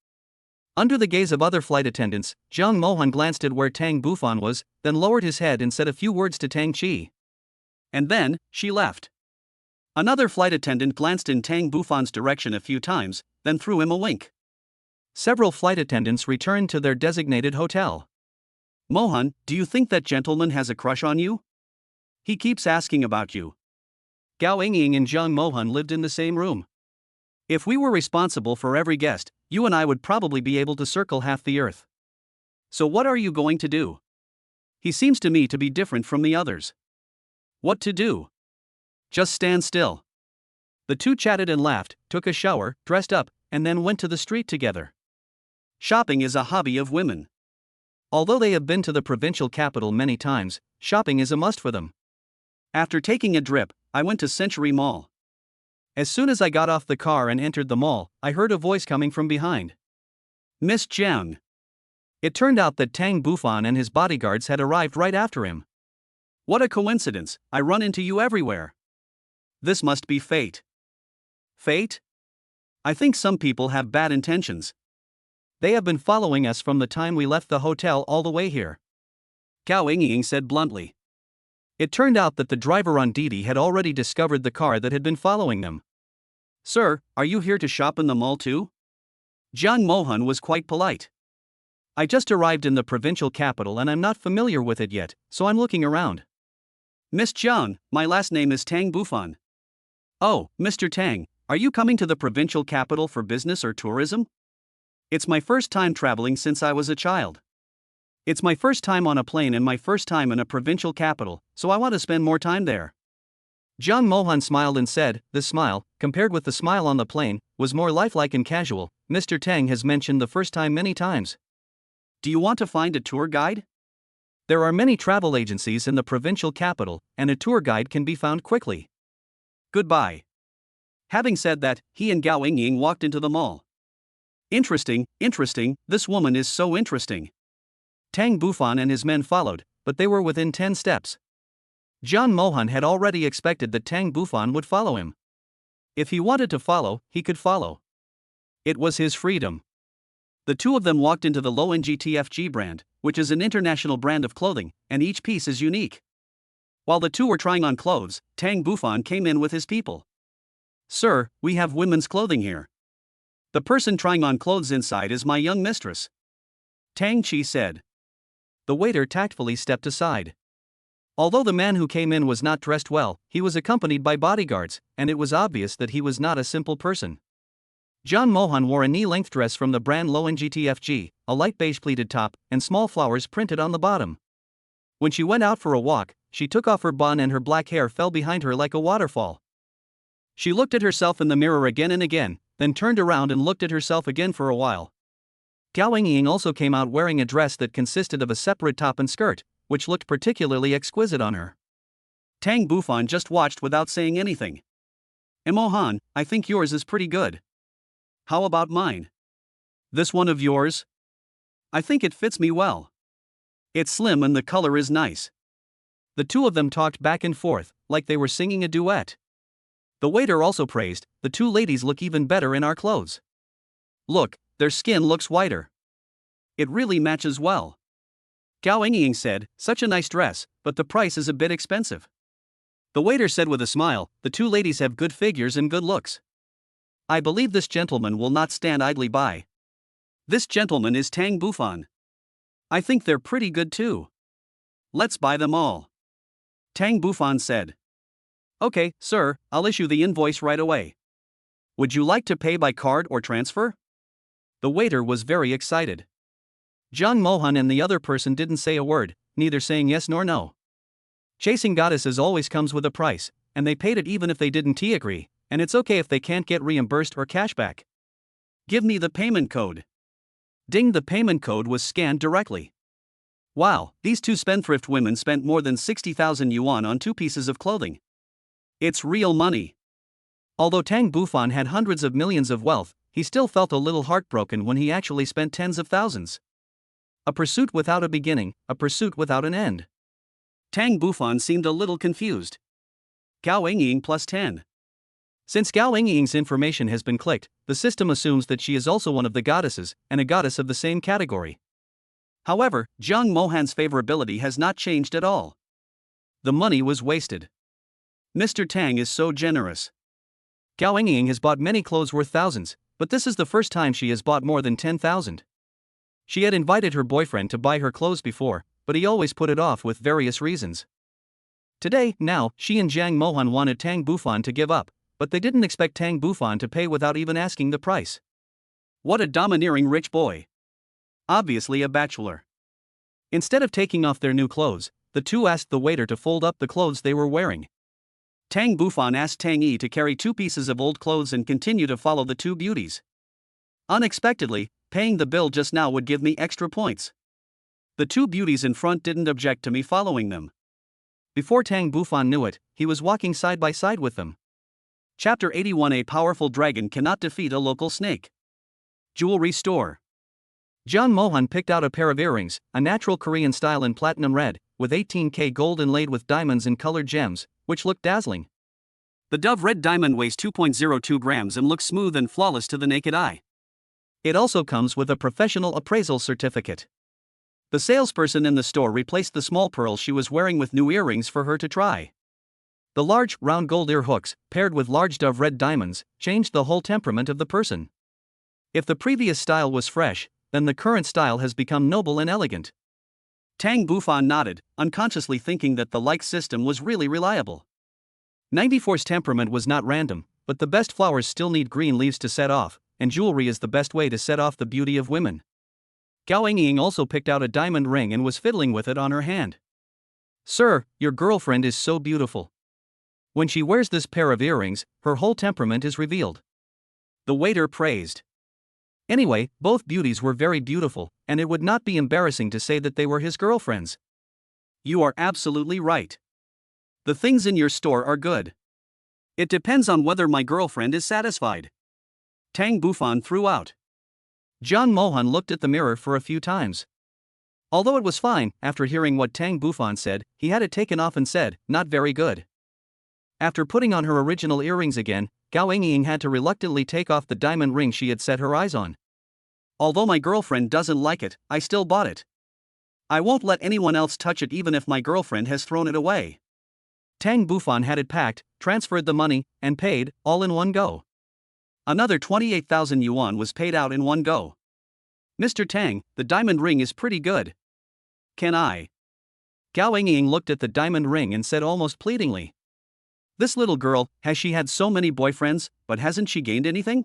A: Under the gaze of other flight attendants, Jung Mohan glanced at where Tang Bufan was, then lowered his head and said a few words to Tang Chi. And then, she left. Another flight attendant glanced in Tang Bufan's direction a few times, then threw him a wink. Several flight attendants returned to their designated hotel. Mohan, do you think that gentleman has a crush on you? He keeps asking about you. Gao Engying and Jung Mohan lived in the same room. If we were responsible for every guest, you and I would probably be able to circle half the earth. So what are you going to do? He seems to me to be different from the others. What to do? Just stand still. The two chatted and laughed, took a shower, dressed up, and then went to the street together. Shopping is a hobby of women. Although they have been to the provincial capital many times, shopping is a must for them. After taking a drip, I went to Century Mall. As soon as I got off the car and entered the mall, I heard a voice coming from behind. Miss Jiang. It turned out that Tang Bufan and his bodyguards had arrived right after him. What a coincidence, I run into you everywhere. This must be fate. Fate? I think some people have bad intentions. They have been following us from the time we left the hotel all the way here. Gao Yingying said bluntly. It turned out that the driver on Didi had already discovered the car that had been following them. Sir, are you here to shop in the mall too? Jiang Mohan was quite polite. I just arrived in the provincial capital and I'm not familiar with it yet, so I'm looking around. Miss Jiang, my last name is Tang Bufan. Oh, Mr. Tang, are you coming to the provincial capital for business or tourism? It's my first time traveling since I was a child. It's my first time on a plane and my first time in a provincial capital, so I want to spend more time there. Jiang Mohan smiled and said, this smile, compared with the smile on the plane, was more lifelike and casual. Mr. Tang has mentioned the first time many times. Do you want to find a tour guide? There are many travel agencies in the provincial capital, and a tour guide can be found quickly. Goodbye. Having said that, he and Gao Yingying walked into the mall. Interesting, this woman is so interesting. Tang Bufan and his men followed, but they were within 10 steps. Jiang Mohan had already expected that Tang Bufan would follow him. If he wanted to follow, he could follow. It was his freedom. The two of them walked into the low-end GTFG brand, which is an international brand of clothing, and each piece is unique. While the two were trying on clothes, Tang Bufan came in with his people. Sir, we have women's clothing here. The person trying on clothes inside is my young mistress. Tang Chi said. The waiter tactfully stepped aside. Although the man who came in was not dressed well, he was accompanied by bodyguards, and it was obvious that he was not a simple person. Jiang Mohan wore a knee-length dress from the brand Low-End GTFG, a light beige pleated top, and small flowers printed on the bottom. When she went out for a walk, she took off her bun and her black hair fell behind her like a waterfall. She looked at herself in the mirror again and again, then turned around and looked at herself again for a while. Gao Yingying also came out wearing a dress that consisted of a separate top and skirt, which looked particularly exquisite on her. Tang Bufan just watched without saying anything. Mohan, I think yours is pretty good. How about mine? This one of yours? I think it fits me well. It's slim and the color is nice. The two of them talked back and forth, like they were singing a duet. The waiter also praised, the two ladies look even better in our clothes. Look, their skin looks whiter. It really matches well. Gao Yingying said, such a nice dress, but the price is a bit expensive. The waiter said with a smile, the two ladies have good figures and good looks. I believe this gentleman will not stand idly by. This gentleman is Tang Bufan. I think they're pretty good too. Let's buy them all. Tang Bufan said. Okay, sir, I'll issue the invoice right away. Would you like to pay by card or transfer? The waiter was very excited. Jiang Mohan and the other person didn't say a word, neither saying yes nor no. Chasing goddesses always comes with a price, and they paid it even if they didn't agree, and it's okay if they can't get reimbursed or cashback. Give me the payment code. Ding, the payment code was scanned directly. Wow, these two spendthrift women spent more than 60,000 yuan on 2 pieces of clothing. It's real money. Although Tang Bufan had hundreds of millions of wealth, he still felt a little heartbroken when he actually spent tens of thousands. A pursuit without a beginning, a pursuit without an end. Tang Bufan seemed a little confused. Gao Yingying plus 10. Since Gao Yingying's information has been clicked, the system assumes that she is also one of the goddesses, and a goddess of the same category. However, Jiang Mohan's favorability has not changed at all. The money was wasted. Mr. Tang is so generous. Gao Yingying has bought many clothes worth thousands, but this is the first time she has bought more than 10,000. She had invited her boyfriend to buy her clothes before, but he always put it off with various reasons. Today, now, she and Jiang Mohan wanted Tang Bufan to give up, but they didn't expect Tang Bufan to pay without even asking the price. What a domineering rich boy. Obviously a bachelor. Instead of taking off their new clothes, the two asked the waiter to fold up the clothes they were wearing. Tang Bufan asked Tang Yi to carry 2 pieces of old clothes and continue to follow the two beauties. Unexpectedly, paying the bill just now would give me extra points. The two beauties in front didn't object to me following them. Before Tang Bufan knew it, he was walking side by side with them. Chapter 81: A powerful dragon cannot defeat a local snake. Jewelry store. John Mohan picked out a pair of earrings, a natural Korean style in platinum red, with 18K gold inlaid with diamonds and colored gems, which looked dazzling. The dove red diamond weighs 2.02 grams and looks smooth and flawless to the naked eye. It also comes with a professional appraisal certificate. The salesperson in the store replaced the small pearls she was wearing with new earrings for her to try. The large, round gold ear hooks, paired with large dove red diamonds, changed the whole temperament of the person. If the previous style was fresh, then the current style has become noble and elegant. Tang Bufan nodded, unconsciously thinking that the like system was really reliable. 94's temperament was not random, but the best flowers still need green leaves to set off, and jewelry is the best way to set off the beauty of women. Gao Engying also picked out a diamond ring and was fiddling with it on her hand. "Sir, your girlfriend is so beautiful. When she wears this pair of earrings, her whole temperament is revealed," the waiter praised. Anyway, both beauties were very beautiful, and it would not be embarrassing to say that they were his girlfriends. "You are absolutely right. The things in your store are good. It depends on whether my girlfriend is satisfied," Tang Bufan threw out. John Mohan looked at the mirror for a few times. Although it was fine, after hearing what Tang Bufan said, he had it taken off and said, "Not very good." After putting on her original earrings again, Gao Engying had to reluctantly take off the diamond ring she had set her eyes on. "Although my girlfriend doesn't like it, I still bought it. I won't let anyone else touch it even if my girlfriend has thrown it away." Tang Bufan had it packed, transferred the money, and paid, all in one go. Another 28,000 yuan was paid out in one go. "Mr. Tang, the diamond ring is pretty good. Can I?" Gao Engying looked at the diamond ring and said almost pleadingly. "This little girl, has she had so many boyfriends, but hasn't she gained anything?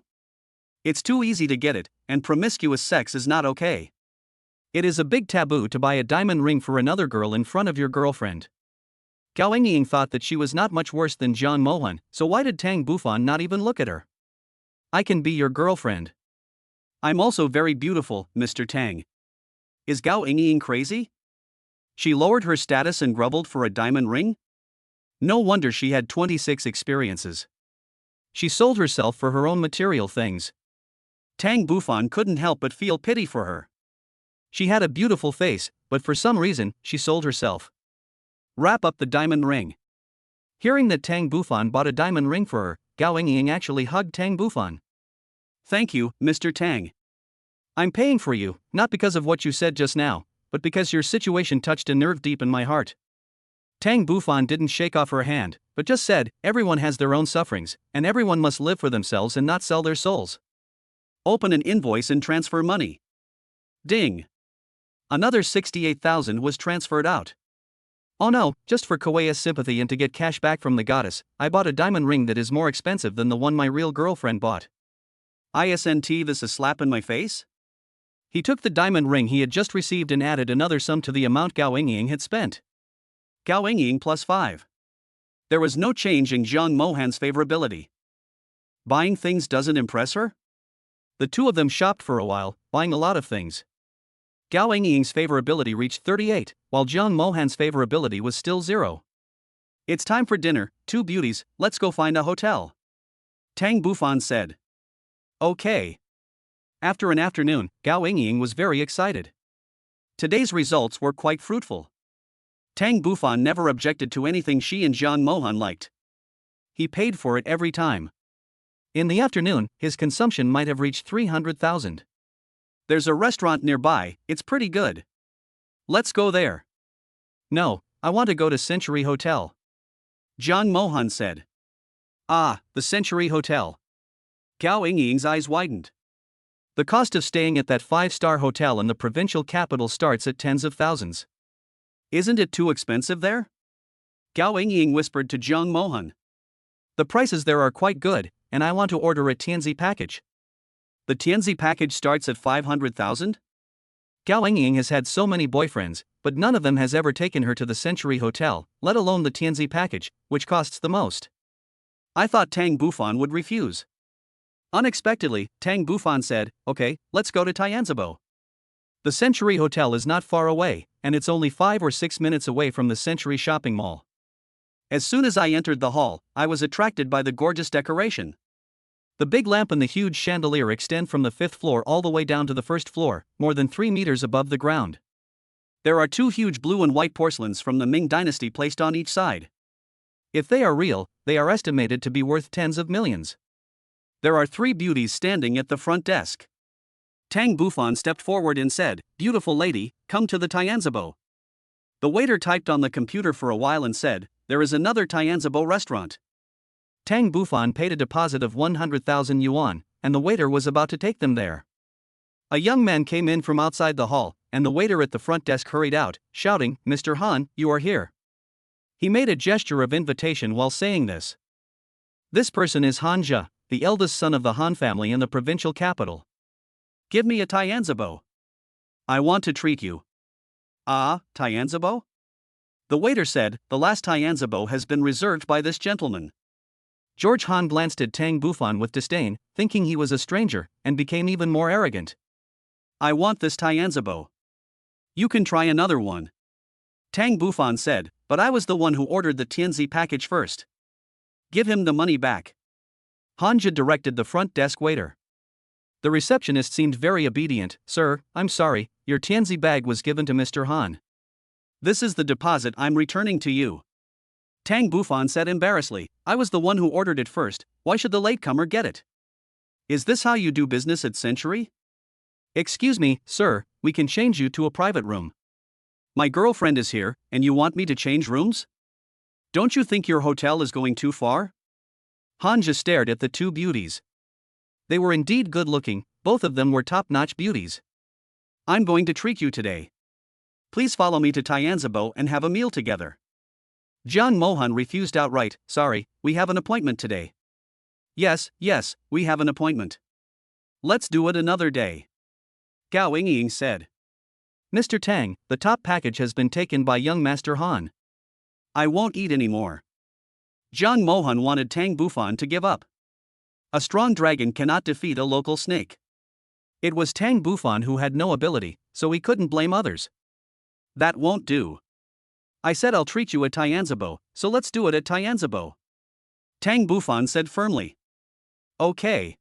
A: It's too easy to get it, and promiscuous sex is not okay. It is a big taboo to buy a diamond ring for another girl in front of your girlfriend." Gao Engying thought that she was not much worse than John Mohan, so why did Tang Bufan not even look at her? "I can be your girlfriend. I'm also very beautiful, Mr. Tang." Is Gao Engying crazy? She lowered her status and groveled for a diamond ring? No wonder she had 26 experiences. She sold herself for her own material things. Tang Bufan couldn't help but feel pity for her. She had a beautiful face, but for some reason, she sold herself. Wrap up the diamond ring. Hearing that Tang Bufan bought a diamond ring for her, Gao Engying actually hugged Tang Bufan. "Thank you, Mr. Tang. I'm paying for you, not because of what you said just now, but because your situation touched a nerve deep in my heart." Tang Bufan didn't shake off her hand, but just said, "Everyone has their own sufferings, and everyone must live for themselves and not sell their souls. Open an invoice and transfer money." Ding! Another 68,000 was transferred out. "Oh no, just for Kowea's sympathy and to get cash back from the goddess, I bought a diamond ring that is more expensive than the one my real girlfriend bought. Isn't this a slap in my face?" He took the diamond ring he had just received and added another sum to the amount Gao Engying had spent. Gao Engying plus 5. There was no change in Zhang Mohan's favorability. Buying things doesn't impress her? The two of them shopped for a while, buying a lot of things. Gao Engying's favorability reached 38, while Zhang Mohan's favorability was still 0. "It's time for dinner, two beauties, let's go find a hotel," Tang Bufan said. "Okay." After an afternoon, Gao Engying was very excited. Today's results were quite fruitful. Tang Bufan never objected to anything she and Zhang Mohan liked. He paid for it every time. In the afternoon, his consumption might have reached 300,000. "There's a restaurant nearby, it's pretty good. Let's go there." "No, I want to go to Century Hotel," Zhang Mohan said. "Ah, the Century Hotel." Gao Engying's eyes widened. The cost of staying at that 5-star hotel in the provincial capital starts at tens of thousands. "Isn't it too expensive there?" Gao Engying whispered to Zhang Mohan. "The prices there are quite good, and I want to order a Tianzi package." "The Tianzi package starts at 500,000? Gao Engying has had so many boyfriends, but none of them has ever taken her to the Century Hotel, let alone the Tianzi package, which costs the most. I thought Tang Bufan would refuse." Unexpectedly, Tang Bufan said, "Okay, let's go to Tianzibo. The Century Hotel is not far away, and it's only 5 or 6 minutes away from the Century shopping mall." As soon as I entered the hall, I was attracted by the gorgeous decoration. The big lamp and the huge chandelier extend from the 5th floor all the way down to the 1st floor, more than 3 meters above the ground. There are 2 huge blue and white porcelains from the Ming Dynasty placed on each side. If they are real, they are estimated to be worth tens of millions. There are 3 beauties standing at the front desk. Tang Bufan stepped forward and said, "Beautiful lady, come to the Tianzibo." The waiter typed on the computer for a while and said, "There is another Tianzibo restaurant." Tang Bufan paid a deposit of 100,000 yuan, and the waiter was about to take them there. A young man came in from outside the hall, and the waiter at the front desk hurried out, shouting, "Mr. Han, you are here." He made a gesture of invitation while saying this. This person is Han Jia, the eldest son of the Han family in the provincial capital. "Give me a Tianzibo. I want to treat you." "Ah, Tianzibo?" The waiter said, "The last Tianzibo has been reserved by this gentleman." George Han glanced at Tang Bufan with disdain, thinking he was a stranger, and became even more arrogant. "I want this Tianzibo. You can try another one." Tang Bufan said, "But I was the one who ordered the Tianzi package first. Give him the money back." Hanja directed the front desk waiter. The receptionist seemed very obedient. "Sir, I'm sorry, your Tianzi bag was given to Mr. Han. This is the deposit I'm returning to you." Tang Bufan said embarrassedly, "I was the one who ordered it first, why should the latecomer get it? Is this how you do business at Century?" "Excuse me, sir, we can change you to a private room." "My girlfriend is here, and you want me to change rooms? Don't you think your hotel is going too far?" Hanja stared at the 2 beauties. They were indeed good-looking, both of them were top-notch beauties. "I'm going to treat you today. Please follow me to Tianzibo and have a meal together." Jiang Mohan refused outright, "Sorry, we have an appointment today." Yes, we have an appointment. Let's do it another day." Gao Yingying said. "Mr. Tang, the top package has been taken by young Master Han. I won't eat anymore." Jiang Mohan wanted Tang Bufan to give up. A strong dragon cannot defeat a local snake. It was Tang Bufan who had no ability, so he couldn't blame others. "That won't do. I said I'll treat you at Tianzibo, so let's do it at Tianzibo." Tang Bufan said firmly. "Okay.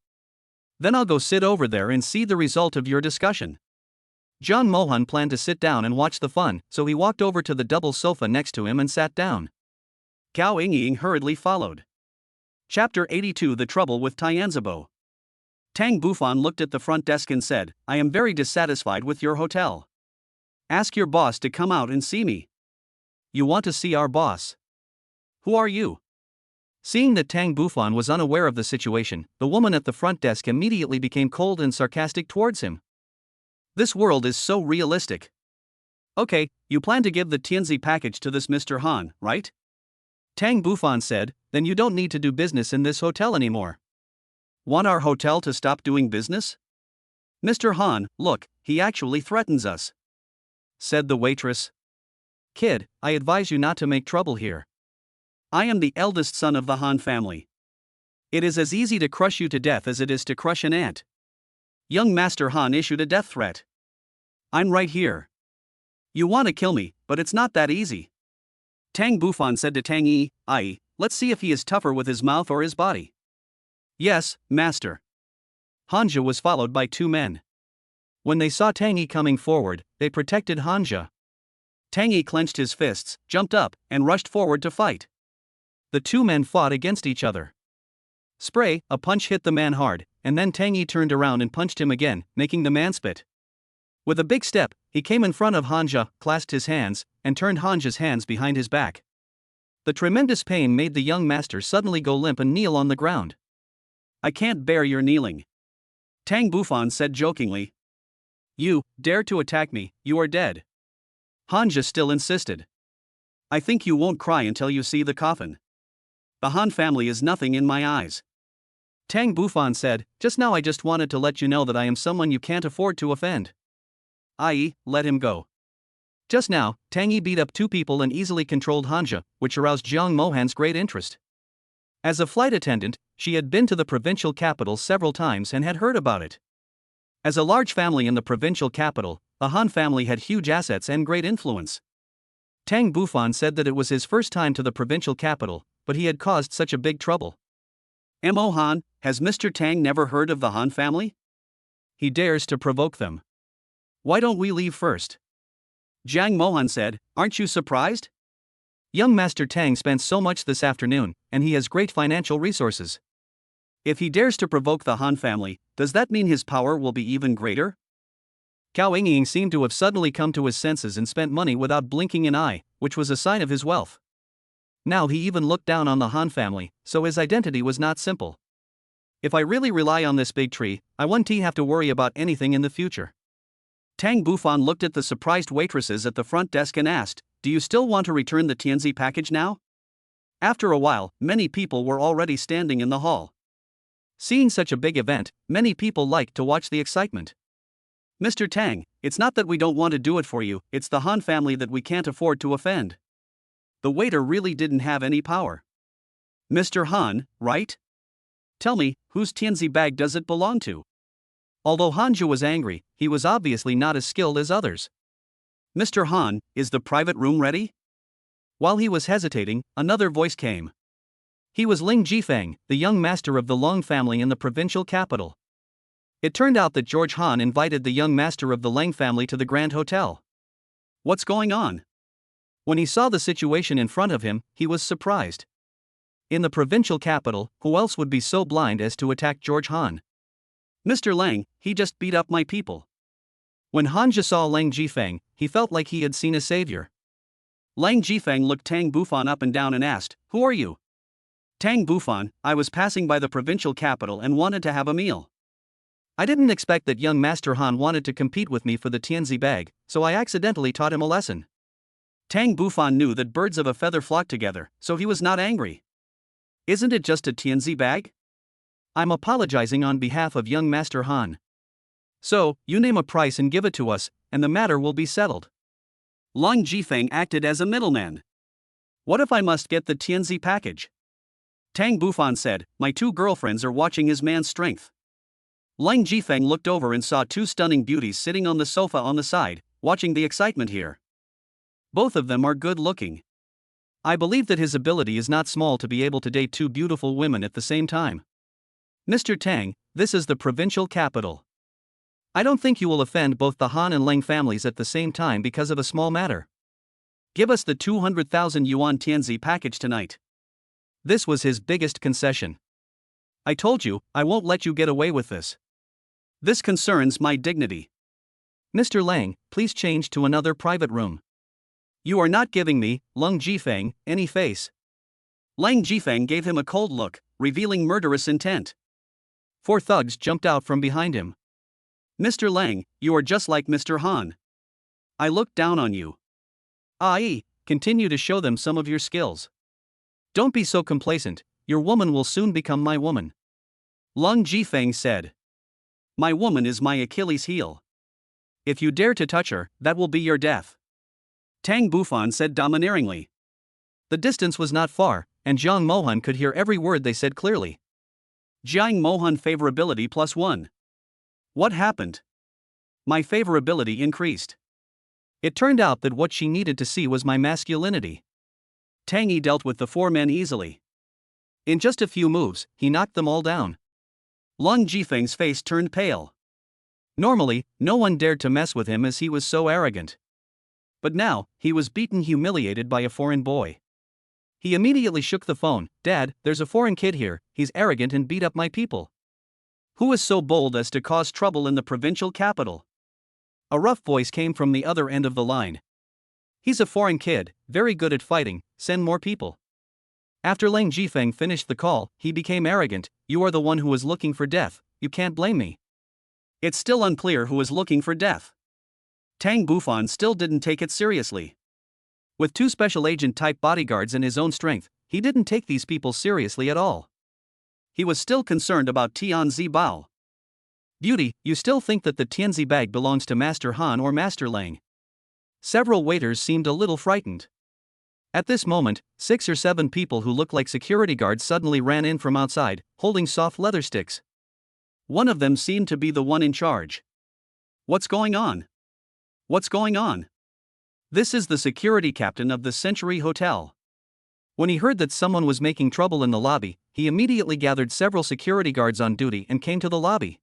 A: Then I'll go sit over there and see the result of your discussion." Jiang Mohan planned to sit down and watch the fun, so he walked over to the double sofa next to him and sat down. Gao Yingying hurriedly followed. Chapter 82: The Trouble with Tianzibo. Tang Bufan looked at the front desk and said, "I am very dissatisfied with your hotel. Ask your boss to come out and see me." "You want to see our boss? Who are you?" Seeing that Tang Bufan was unaware of the situation, the woman at the front desk immediately became cold and sarcastic towards him. This world is so realistic. "Okay, you plan to give the Tianzi package to this Mr. Han, right?" Tang Bufan said, "Then you don't need to do business in this hotel anymore." "Want our hotel to stop doing business?" "Mr. Han, look, he actually threatens us," said the waitress. "Kid, I advise you not to make trouble here. I am the eldest son of the Han family. It is as easy to crush you to death as it is to crush an ant." Young Master Han issued a death threat. "I'm right here. You want to kill me, but it's not that easy." Tang Bufan said to Tang Yi, "Let's see if he is tougher with his mouth or his body." "Yes, master." Hanja was followed by 2 men. When they saw Tang Yi coming forward, they protected Hanja. Tang Yi clenched his fists, jumped up, and rushed forward to fight. The 2 men fought against each other. Spray, a punch hit the man hard, and then Tang Yi turned around and punched him again, making the man spit. With a big step, he came in front of Hanja, clasped his hands, and turned Hanja's hands behind his back. The tremendous pain made the young master suddenly go limp and kneel on the ground. "I can't bear your kneeling," Tang Bufan said jokingly. "You dare to attack me, you are dead." Hanja still insisted. "I think you won't cry until you see the coffin. The Han family is nothing in my eyes." Tang Bufan said, "Just now I just wanted to let you know that I am someone you can't afford to offend. Let him go." Just now, Tang Yi beat up 2 people and easily controlled Hanja, which aroused Jiang Mohan's great interest. As a flight attendant, she had been to the provincial capital several times and had heard about it. As a large family in the provincial capital, the Han family had huge assets and great influence. Tang Bufan said that it was his first time to the provincial capital, but he had caused such a big trouble. Mo Han, has Mr. Tang never heard of the Han family? He dares to provoke them. Why don't we leave first? Jiang Mohan said, aren't you surprised? Young Master Tang spent so much this afternoon, and he has great financial resources. If he dares to provoke the Han family, does that mean his power will be even greater? Cao Yingying seemed to have suddenly come to his senses and spent money without blinking an eye, which was a sign of his wealth. Now he even looked down on the Han family, so his identity was not simple. If I really rely on this big tree, I won't have to worry about anything in the future. Tang Bufan looked at the surprised waitresses at the front desk and asked, do you still want to return the Tianzi package now? After a while, many people were already standing in the hall. Seeing such a big event, many people liked to watch the excitement. Mr. Tang, it's not that we don't want to do it for you, it's the Han family that we can't afford to offend. The waiter really didn't have any power. Mr. Han, right? Tell me, whose Tianzi bag does it belong to? Although Hanju was angry, he was obviously not as skilled as others. Mr. Han, is the private room ready? While he was hesitating, another voice came. He was Ling Jifeng, the young master of the Long family in the provincial capital. It turned out that George Han invited the young master of the Lang family to the Grand Hotel. What's going on? When he saw the situation in front of him, he was surprised. In the provincial capital, who else would be so blind as to attack George Han? Mr. Lang, he just beat up my people. When Hanja saw Lang Jifeng, he felt like he had seen a savior. Lang Jifeng looked Tang Bufan up and down and asked, who are you? Tang Bufan, I was passing by the provincial capital and wanted to have a meal. I didn't expect that young Master Han wanted to compete with me for the Tianzi bag, so I accidentally taught him a lesson. Tang Bufan knew that birds of a feather flock together, so he was not angry. Isn't it just a Tianzi bag? I'm apologizing on behalf of young Master Han. So, you name a price and give it to us, and the matter will be settled. Lang Jifeng acted as a middleman. What if I must get the Tianzi package? Tang Bufan said, my two girlfriends are watching his man's strength. Lang Jifeng looked over and saw two stunning beauties sitting on the sofa on the side, watching the excitement here. Both of them are good looking. I believe that his ability is not small to be able to date two beautiful women at the same time. Mr. Tang, this is the provincial capital. I don't think you will offend both the Han and Lang families at the same time because of a small matter. Give us the 200,000 yuan Tianzi package tonight. This was his biggest concession. I told you, I won't let you get away with this. This concerns my dignity. Mr. Lang, please change to another private room. You are not giving me, Lang Jifeng, any face. Lang Jifeng gave him a cold look, revealing murderous intent. Four thugs jumped out from behind him. Mr. Lang, you are just like Mr. Han. I looked down on you. Continue to show them some of your skills. Don't be so complacent, your woman will soon become my woman. Lang Jifeng said. My woman is my Achilles heel. If you dare to touch her, that will be your death. Tang Bufan said domineeringly. The distance was not far, and Jiang Mohan could hear every word they said clearly. Jiang Mohan favorability +1. What happened? My favorability increased. It turned out that what she needed to see was my masculinity. Tang Yi dealt with the four men easily. In just a few moves, he knocked them all down. Lang Jifeng's face turned pale. Normally, no one dared to mess with him as he was so arrogant. But now, he was beaten humiliated by a foreign boy. He immediately shook the phone. Dad, there's a foreign kid here, he's arrogant and beat up my people. Who is so bold as to cause trouble in the provincial capital? A rough voice came from the other end of the line. He's a foreign kid, very good at fighting, send more people. After Lang Jifeng finished the call, he became arrogant. You are the one who is looking for death, you can't blame me. It's still unclear who is looking for death. Tang Bufan still didn't take it seriously. With two special agent type bodyguards and his own strength, he didn't take these people seriously at all. He was still concerned about Tianzi Bao. Beauty, you still think that the Tianzi bag belongs to Master Han or Master Lang? Several waiters seemed a little frightened. At this moment, 6 or 7 people who looked like security guards suddenly ran in from outside, holding soft leather sticks. One of them seemed to be the one in charge. What's going on? What's going on? This is the security captain of the Century Hotel. When he heard that someone was making trouble in the lobby, he immediately gathered several security guards on duty and came to the lobby.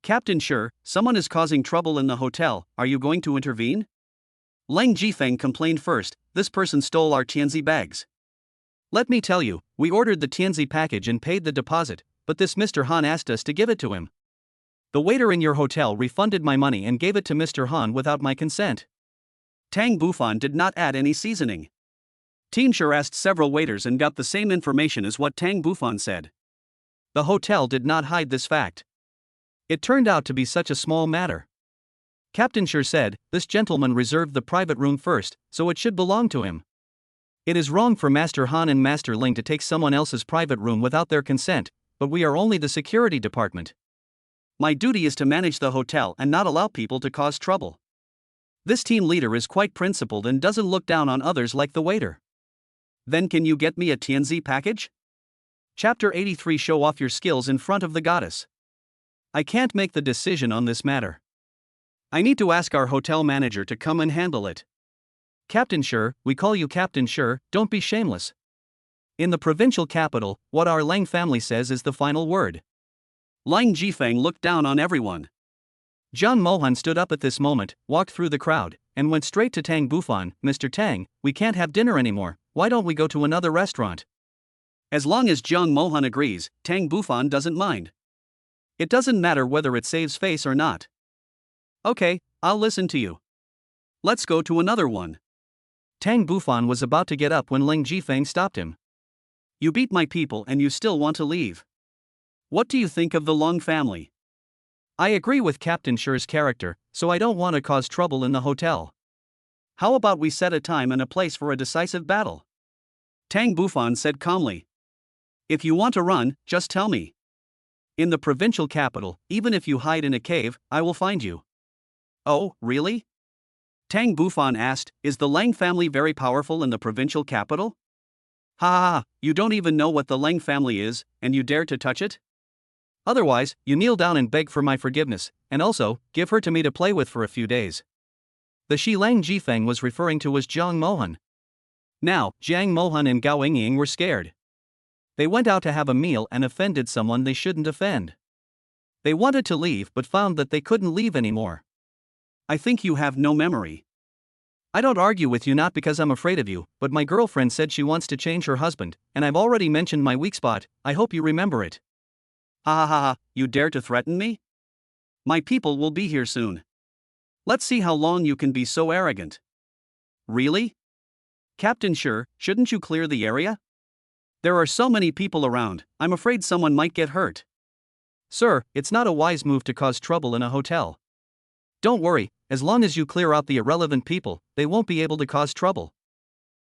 A: Captain, sure, someone is causing trouble in the hotel, are you going to intervene? Lang Jifeng complained first, this person stole our Tianzi bags. Let me tell you, we ordered the Tianzi package and paid the deposit, but this Mr. Han asked us to give it to him. The waiter in your hotel refunded my money and gave it to Mr. Han without my consent. Tang Bufan did not add any seasoning. Team Sure asked several waiters and got the same information as what Tang Bufan said. The hotel did not hide this fact. It turned out to be such a small matter. Captain Sure said, this gentleman reserved the private room first, so it should belong to him. It is wrong for Master Han and Master Ling to take someone else's private room without their consent, but we are only the security department. My duty is to manage the hotel and not allow people to cause trouble. This team leader is quite principled and doesn't look down on others like the waiter. Then can you get me a Tianzi package? Chapter 83 Show off your skills in front of the goddess. I can't make the decision on this matter. I need to ask our hotel manager to come and handle it. Captain Sure, we call you Captain Sure, don't be shameless. In the provincial capital, what our Lang family says is the final word. Lang Jifeng looked down on everyone. Jiang Mohan stood up at this moment, walked through the crowd, and went straight to Tang Bufan. Mr. Tang, we can't have dinner anymore, why don't we go to another restaurant? As long as Jiang Mohan agrees, Tang Bufan doesn't mind. It doesn't matter whether it saves face or not. Okay, I'll listen to you. Let's go to another one. Tang Bufan was about to get up when Ling Jifeng stopped him. You beat my people and you still want to leave. What do you think of the Long family? I agree with Captain Sure's character, so I don't want to cause trouble in the hotel. How about we set a time and a place for a decisive battle? Tang Bufan said calmly. If you want to run, just tell me. In the provincial capital, even if you hide in a cave, I will find you. Oh, really? Tang Bufan asked, is the Lang family very powerful in the provincial capital? Ha ha ha, you don't even know what the Lang family is, and you dare to touch it? Otherwise, you kneel down and beg for my forgiveness, and also, give her to me to play with for a few days. The Shi Lang Jifeng was referring to was Jiang Mohan. Now, Jiang Mohan and Gao Yingying were scared. They went out to have a meal and offended someone they shouldn't offend. They wanted to leave but found that they couldn't leave anymore. I think you have no memory. I don't argue with you not because I'm afraid of you, but my girlfriend said she wants to change her husband, and I've already mentioned my weak spot, I hope you remember it. Ha ha ha ha, you dare to threaten me? My people will be here soon. Let's see how long you can be so arrogant. Really? Captain Sure, shouldn't you clear the area? There are so many people around, I'm afraid someone might get hurt. Sir, it's not a wise move to cause trouble in a hotel. Don't worry, as long as you clear out the irrelevant people, they won't be able to cause trouble.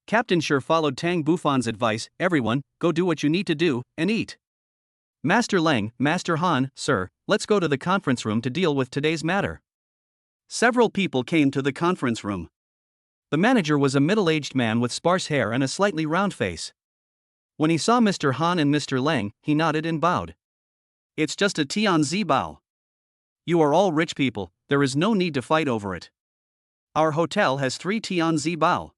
A: Captain Sure followed Tang Bufan's advice, everyone, go do what you need to do, and eat. Master Lang, Master Han, sir, let's go to the conference room to deal with today's matter. Several people came to the conference room. The manager was a middle-aged man with sparse hair and a slightly round face. When he saw Mr. Han and Mr. Lang, he nodded and bowed. It's just a Tianzi bao. You are all rich people, there is no need to fight over it. Our hotel has 3 Tianzi bao.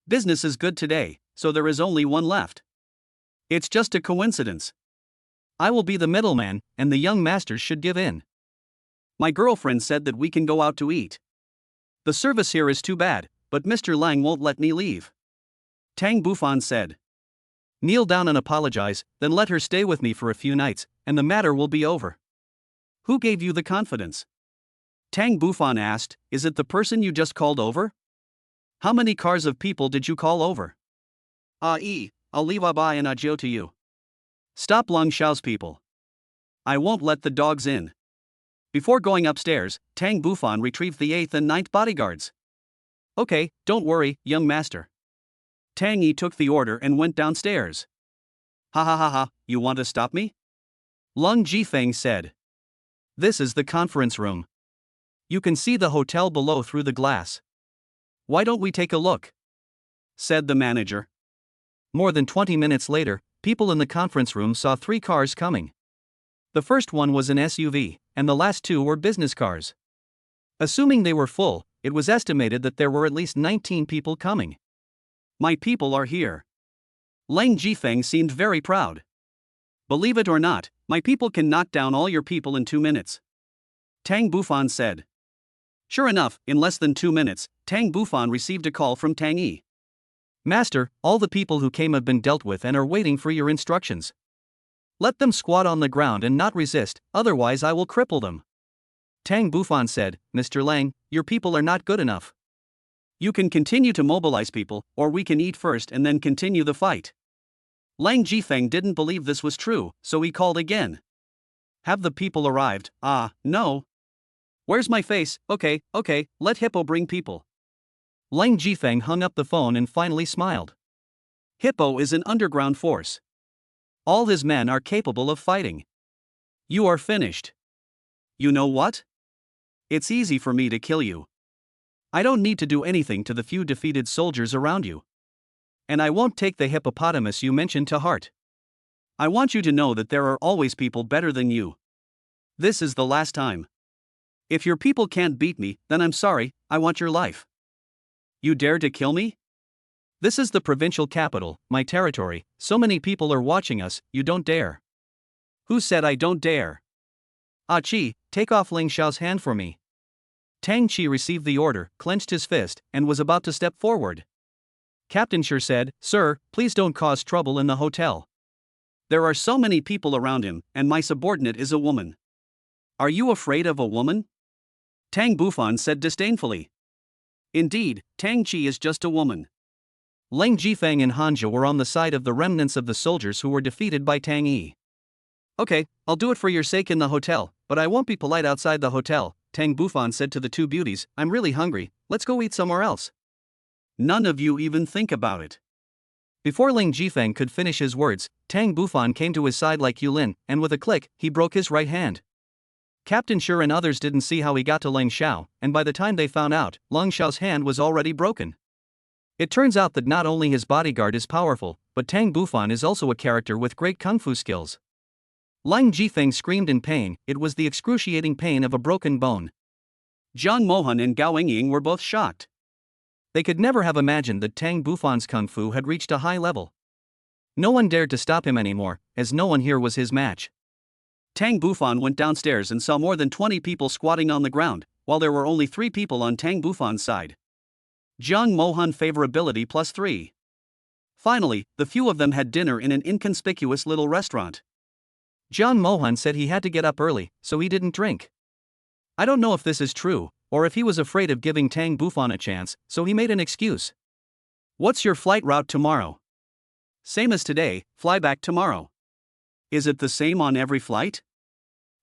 A: Business is good today, so there is only one left. It's just a coincidence. I will be the middleman, and the young masters should give in. My girlfriend said that we can go out to eat. The service here is too bad, but Mr. Lang won't let me leave. Tang Bufan said. Kneel down and apologize, then let her stay with me for a few nights, and the matter will be over. Who gave you the confidence? Tang Bufan asked, is it the person you just called over? How many cars of people did you call over? I'll leave Abai and Ajio to you. Stop Long Xiao's people. I won't let the dogs in. Before going upstairs, Tang Bufan retrieved the 8th and 9th bodyguards. Okay, don't worry, young master. Tang Yi took the order and went downstairs. Ha ha ha ha, you want to stop me? Lung Jifeng said. This is the conference room. You can see the hotel below through the glass. Why don't we take a look? Said the manager. More than 20 minutes later, people in the conference room saw 3 cars coming. The first one was an SUV, and the last 2 were business cars. Assuming they were full, it was estimated that there were at least 19 people coming. My people are here. Lang Jifeng seemed very proud. Believe it or not, my people can knock down all your people in 2 minutes. Tang Bufan said. Sure enough, in less than 2 minutes, Tang Bufan received a call from Tang Yi. Master, all the people who came have been dealt with and are waiting for your instructions. Let them squat on the ground and not resist, otherwise I will cripple them. Tang Bufan said, Mr. Lang, your people are not good enough. You can continue to mobilize people, or we can eat first and then continue the fight. Lang Jifeng didn't believe this was true, so he called again. Have the people arrived? No. Where's my face? Okay, let Hippo bring people. Lang Jifeng hung up the phone and finally smiled. Hippo is an underground force. All his men are capable of fighting. You are finished. You know what? It's easy for me to kill you. I don't need to do anything to the few defeated soldiers around you. And I won't take the hippopotamus you mentioned to heart. I want you to know that there are always people better than you. This is the last time. If your people can't beat me, then I'm sorry, I want your life. You dare to kill me? This is the provincial capital, my territory, so many people are watching us, you don't dare. Who said I don't dare? Ah Chi, take off Ling Xiao's hand for me. Tang Chi received the order, clenched his fist, and was about to step forward. Captain Shi said, Sir, please don't cause trouble in the hotel. There are so many people around him, and my subordinate is a woman. Are you afraid of a woman? Tang Bufan said disdainfully. Indeed, Tang Chi is just a woman. Lang Jifeng and Hanja were on the side of the remnants of the soldiers who were defeated by Tang Yi. Okay, I'll do it for your sake in the hotel, but I won't be polite outside the hotel, Tang Bufan said to the two beauties, I'm really hungry, let's go eat somewhere else. None of you even think about it. Before Ling Jifeng could finish his words, Tang Bufan came to his side like Yulin, and with a click, he broke his right hand. Captain Shi and others didn't see how he got to Ling Xiao, and by the time they found out, Ling Xiao's hand was already broken. It turns out that not only his bodyguard is powerful, but Tang Bufan is also a character with great kung fu skills. Lang Jifeng screamed in pain, it was the excruciating pain of a broken bone. Jiang Mohan and Gao Yingying were both shocked. They could never have imagined that Tang Bufan's kung fu had reached a high level. No one dared to stop him anymore, as no one here was his match. Tang Bufan went downstairs and saw more than 20 people squatting on the ground, while there were only 3 people on Tang Bufan's side. Jiang Mohan favorability +3. Finally, the few of them had dinner in an inconspicuous little restaurant. Jiang Mohan said he had to get up early, so he didn't drink. I don't know if this is true, or if he was afraid of giving Tang Bufan a chance, so he made an excuse. What's your flight route tomorrow? Same as today, fly back tomorrow. Is it the same on every flight?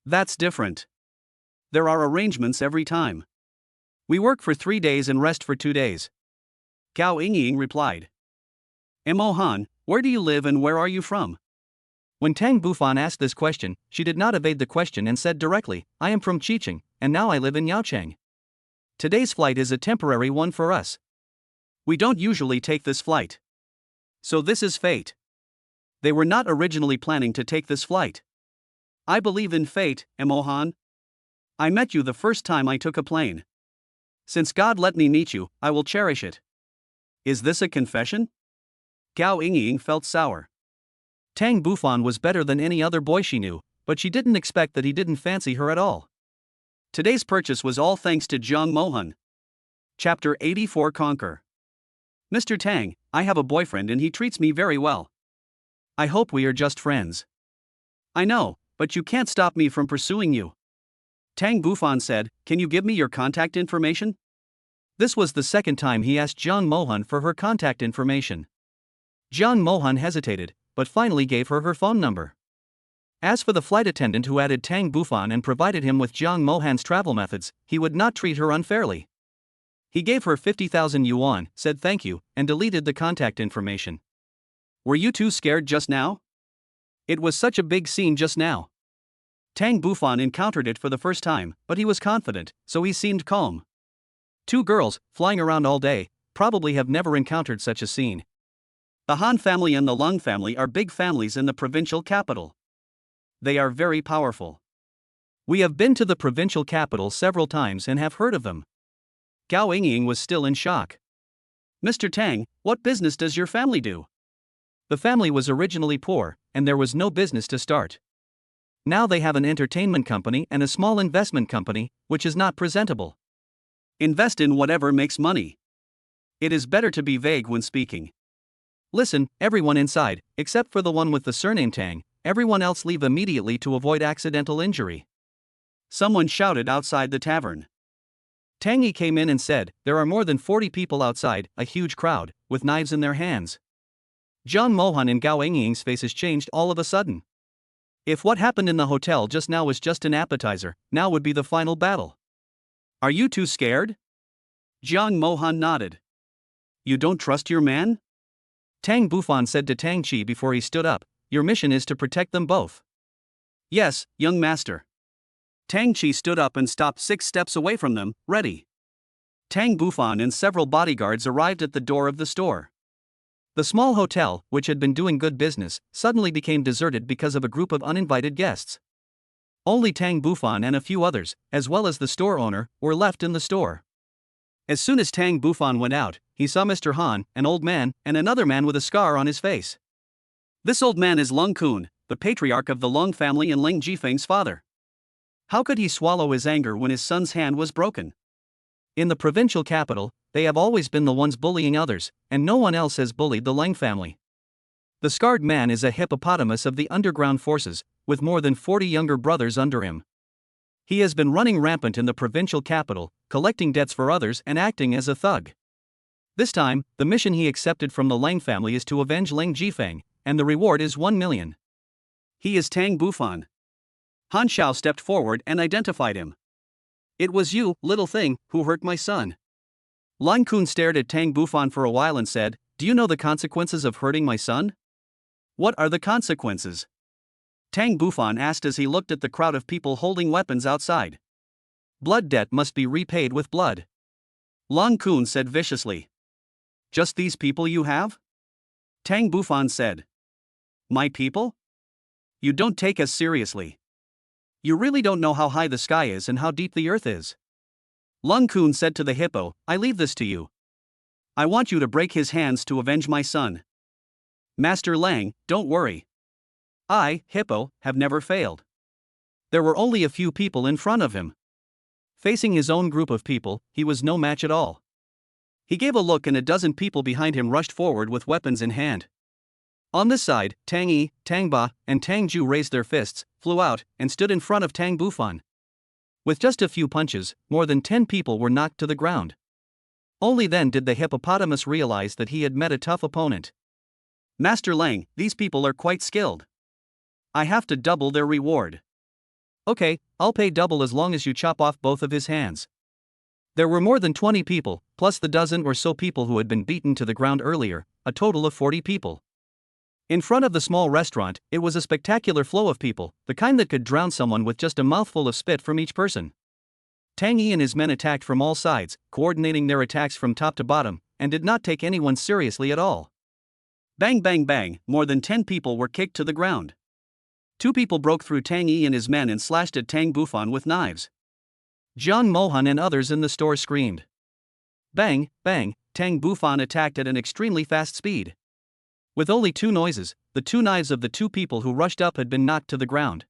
A: That's different. There are arrangements every time. We work for 3 days and rest for 2 days. Gao Yingying replied. Mohan, where do you live and where are you from? When Tang Bufan asked this question, she did not evade the question and said directly, I am from Qicheng, and now I live in Yaocheng. Today's flight is a temporary one for us. We don't usually take this flight. So this is fate. They were not originally planning to take this flight. I believe in fate, Mohan. I met you the first time I took a plane. Since God let me meet you, I will cherish it. Is this a confession? Gao Yingying felt sour. Tang Bufan was better than any other boy she knew, but she didn't expect that he didn't fancy her at all. Today's purchase was all thanks to Jiang Mohan. Chapter 84 Conquer. Mr. Tang, I have a boyfriend and he treats me very well. I hope we are just friends. I know, but you can't stop me from pursuing you. Tang Bufan said, can you give me your contact information? This was the second time he asked Jiang Mohan for her contact information. Jiang Mohan hesitated, but finally gave her her phone number. As for the flight attendant who added Tang Bufan and provided him with Jiang Mohan's travel methods, he would not treat her unfairly. He gave her 50,000 yuan, said thank you, and deleted the contact information. Were you too scared just now? It was such a big scene just now. Tang Bufan encountered it for the first time, but he was confident, so he seemed calm. 2 girls, flying around all day, probably have never encountered such a scene. The Han family and the Lung family are big families in the provincial capital. They are very powerful. We have been to the provincial capital several times and have heard of them. Gao Yingying was still in shock. Mr. Tang, what business does your family do? The family was originally poor, and there was no business to start. Now they have an entertainment company and a small investment company, which is not presentable. Invest in whatever makes money. It is better to be vague when speaking. Listen, everyone inside, except for the one with the surname Tang, everyone else leave immediately to avoid accidental injury. Someone shouted outside the tavern. Tang Yi came in and said, there are more than 40 people outside, a huge crowd, with knives in their hands. John Mohan and Gao Yingying's faces changed all of a sudden. If what happened in the hotel just now was just an appetizer, now would be the final battle. Are you too scared? Jiang Mohan nodded. You don't trust your man? Tang Bufan said to Tang Chi before he stood up, your mission is to protect them both. Yes, young master. Tang Chi stood up and stopped 6 steps away from them, ready. Tang Bufan and several bodyguards arrived at the door of the store. The small hotel, which had been doing good business, suddenly became deserted because of a group of uninvited guests. Only Tang Bufan and a few others, as well as the store owner, were left in the store. As soon as Tang Bufan went out, he saw Mr. Han, an old man, and another man with a scar on his face. This old man is Lung Kun, the patriarch of the Lung family and Ling Jifeng's father. How could he swallow his anger when his son's hand was broken? In the provincial capital, they have always been the ones bullying others, and no one else has bullied the Leng family. The scarred man is a hippopotamus of the underground forces, with more than 40 younger brothers under him. He has been running rampant in the provincial capital, collecting debts for others and acting as a thug. This time, the mission he accepted from the Leng family is to avenge Ling Jifeng, and the reward is 1 million. He is Tang Bufan. Han Xiao stepped forward and identified him. It was you, little thing, who hurt my son. Lan Kun stared at Tang Bufan for a while and said, do you know the consequences of hurting my son? What are the consequences? Tang Bufan asked as he looked at the crowd of people holding weapons outside. Blood debt must be repaid with blood. Lan Kun said viciously. Just these people you have? Tang Bufan said. My people? You don't take us seriously. You really don't know how high the sky is and how deep the earth is. Lung Kun said to the hippo, I leave this to you. I want you to break his hands to avenge my son. Master Lang, don't worry. I, hippo, have never failed. There were only a few people in front of him. Facing his own group of people, he was no match at all. He gave a look and a dozen people behind him rushed forward with weapons in hand. On this side, Tang Yi, Tang Ba, and Tang Ju raised their fists, flew out, and stood in front of Tang Bufan. With just a few punches, more than 10 people were knocked to the ground. Only then did the hippopotamus realize that he had met a tough opponent. Master Lang, these people are quite skilled. I have to double their reward. Okay, I'll pay double as long as you chop off both of his hands. There were more than 20 people, plus the dozen or so people who had been beaten to the ground earlier, a total of 40 people. In front of the small restaurant, it was a spectacular flow of people, the kind that could drown someone with just a mouthful of spit from each person. Tang Yi and his men attacked from all sides, coordinating their attacks from top to bottom, and did not take anyone seriously at all. Bang bang bang, more than 10 people were kicked to the ground. 2 people broke through Tang Yi and his men and slashed at Tang Bufan with knives. Jiang Mohan and others in the store screamed. Bang, bang, Tang Bufan attacked at an extremely fast speed. With only 2 noises, the 2 knives of the 2 people who rushed up had been knocked to the ground.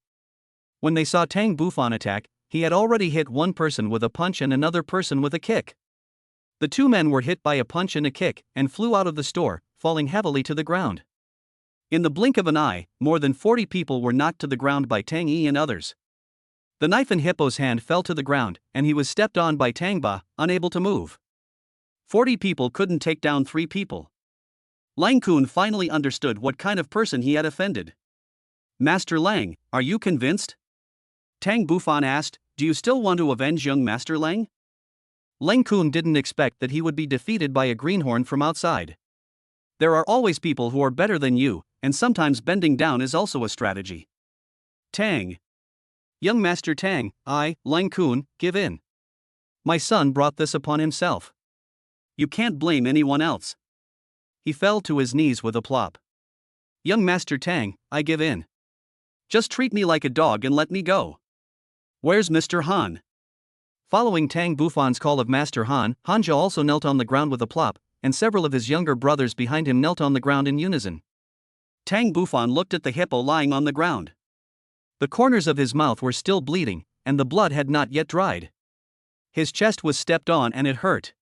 A: When they saw Tang Bufan attack, he had already hit one person with a punch and another person with a kick. The 2 men were hit by a punch and a kick, and flew out of the store, falling heavily to the ground. In the blink of an eye, more than 40 people were knocked to the ground by Tang Yi and others. The knife in Hippo's hand fell to the ground, and he was stepped on by Tang Ba, unable to move. 40 people couldn't take down 3 people. Lang Kun finally understood what kind of person he had offended. Master Lang, are you convinced? Tang Bufan asked, do you still want to avenge young Master Lang? Lang Kun didn't expect that he would be defeated by a greenhorn from outside. There are always people who are better than you, and sometimes bending down is also a strategy. Tang. Young Master Tang, I, Lang Kun, give in. My son brought this upon himself. You can't blame anyone else. He fell to his knees with a plop. Young Master Tang, I give in. Just treat me like a dog and let me go. Where's Mr. Han? Following Tang Bufan's call of Master Han, Hanja also knelt on the ground with a plop, and several of his younger brothers behind him knelt on the ground in unison. Tang Bufan looked at the hippo lying on the ground. The corners of his mouth were still bleeding, and the blood had not yet dried. His chest was stepped on and it hurt.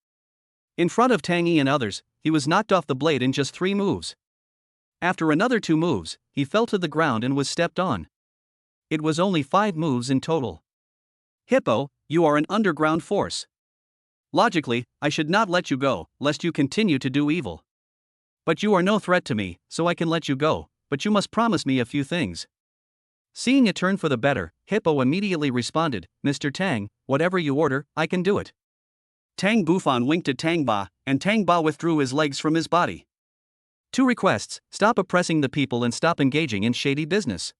A: In front of Tang Yi and others, he was knocked off the blade in just 3 moves. After another 2 moves, he fell to the ground and was stepped on. It was only 5 moves in total. Hippo, you are an underground force. Logically, I should not let you go, lest you continue to do evil. But you are no threat to me, so I can let you go, but you must promise me a few things. Seeing it turn for the better, Hippo immediately responded, Mr. Tang, whatever you order, I can do it. Tang Bufan winked at Tang Ba, and Tang Ba withdrew his legs from his body. 2 requests: stop oppressing the people and stop engaging in shady business.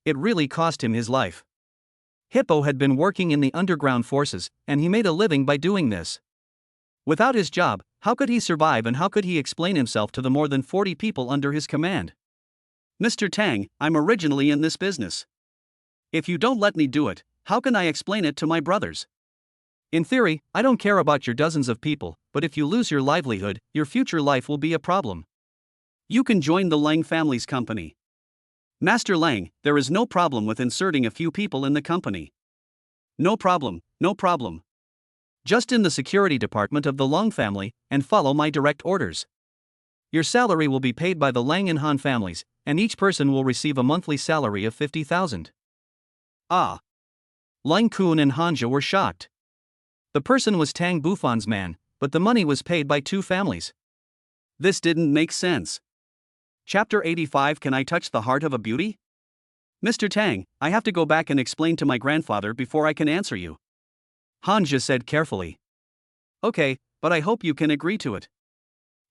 A: It really cost him his life. Hippo had been working in the underground forces, and he made a living by doing this. Without his job, how could he survive and how could he explain himself to the more than 40 people under his command? Mr. Tang, I'm originally in this business. If you don't let me do it, how can I explain it to my brothers? In theory, I don't care about your dozens of people, but if you lose your livelihood, your future life will be a problem. You can join the Lang family's company. Master Lang, there is no problem with inserting a few people in the company. No problem, no problem. Just in the security department of the Lang family, and follow my direct orders. Your salary will be paid by the Lang and Han families, and each person will receive a monthly salary of 50,000. Ah! Lang Kun and Hanja were shocked. The person was Tang Bufan's man, but the money was paid by 2 families. This didn't make sense. Chapter 85. Can I touch the heart of a beauty? Mr. Tang, I have to go back and explain to my grandfather before I can answer you. Hanja said carefully. Okay, but I hope you can agree to it.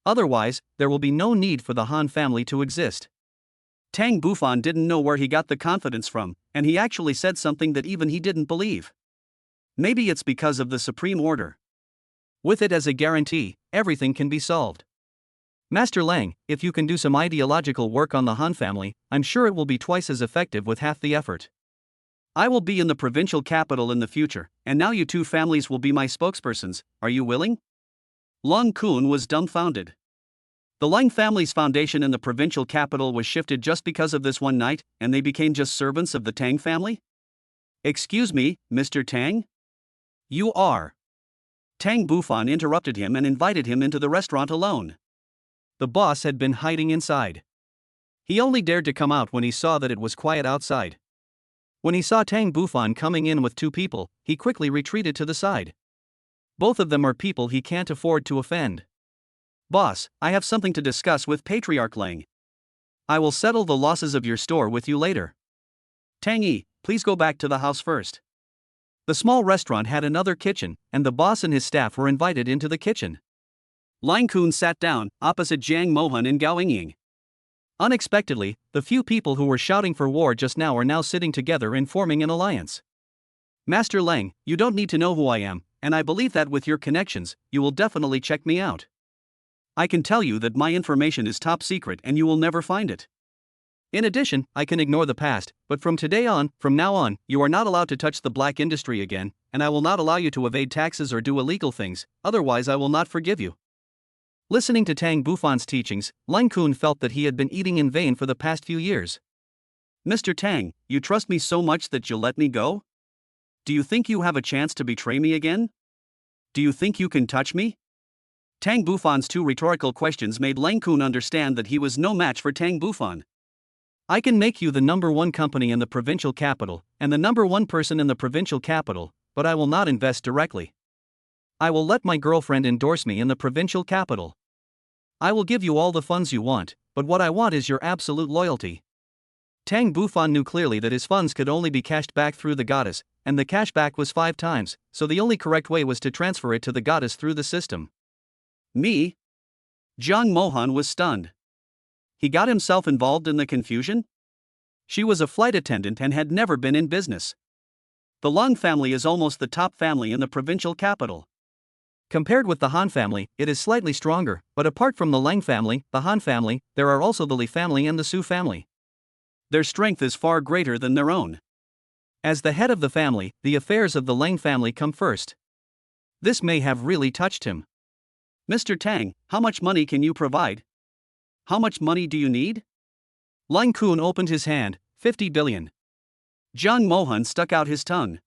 A: Otherwise, there will be no need for the Han family to exist. Tang Bufan didn't know where he got the confidence from, and he actually said something that even he didn't believe. Maybe it's because of the Supreme Order. With it as a guarantee, everything can be solved. Master Lang, if you can do some ideological work on the Han family, I'm sure it will be twice as effective with half the effort. I will be in the provincial capital in the future, and now you 2 families will be my spokespersons. Are you willing? Lang Kun was dumbfounded. The Lang family's foundation in the provincial capital was shifted just because of this one night, and they became just servants of the Tang family? Excuse me, Mr. Tang? You are. Tang Bufan interrupted him and invited him into the restaurant alone. The boss had been hiding inside. He only dared to come out when he saw that it was quiet outside. When he saw Tang Bufan coming in with 2 people, he quickly retreated to the side. Both of them are people he can't afford to offend. Boss, I have something to discuss with Patriarch Lang. I will settle the losses of your store with you later. Tang Yi, please go back to the house first. The small restaurant had another kitchen, and the boss and his staff were invited into the kitchen. Lang Kun sat down, opposite Jiang Mohan and Gao Yingying. Unexpectedly, the few people who were shouting for war just now are now sitting together and forming an alliance. Master Lang, you don't need to know who I am, and I believe that with your connections, you will definitely check me out. I can tell you that my information is top secret and you will never find it. In addition, I can ignore the past, but from now on, you are not allowed to touch the black industry again, and I will not allow you to evade taxes or do illegal things, otherwise I will not forgive you. Listening to Tang Bufan's teachings, Lang Kun felt that he had been eating in vain for the past few years. Mr. Tang, you trust me so much that you'll let me go? Do you think you have a chance to betray me again? Do you think you can touch me? Tang Bufan's 2 rhetorical questions made Lang Kun understand that he was no match for Tang Bufan. I can make you the number 1 company in the provincial capital, and the number 1 person in the provincial capital, but I will not invest directly. I will let my girlfriend endorse me in the provincial capital. I will give you all the funds you want, but what I want is your absolute loyalty. Tang Bufan knew clearly that his funds could only be cashed back through the goddess, and the cashback was 5 times, so the only correct way was to transfer it to the goddess through the system. Me? Jiang Mohan was stunned. He got himself involved in the confusion? She was a flight attendant and had never been in business. The Lang family is almost the top family in the provincial capital. Compared with the Han family, it is slightly stronger, but apart from the Lang family, the Han family, there are also the Li family and the Su family. Their strength is far greater than their own. As the head of the family, the affairs of the Lang family come first. This may have really touched him. Mr. Tang, how much money can you provide? How much money do you need? Lang Kun opened his hand, 50 billion. Jiang Mohan stuck out his tongue.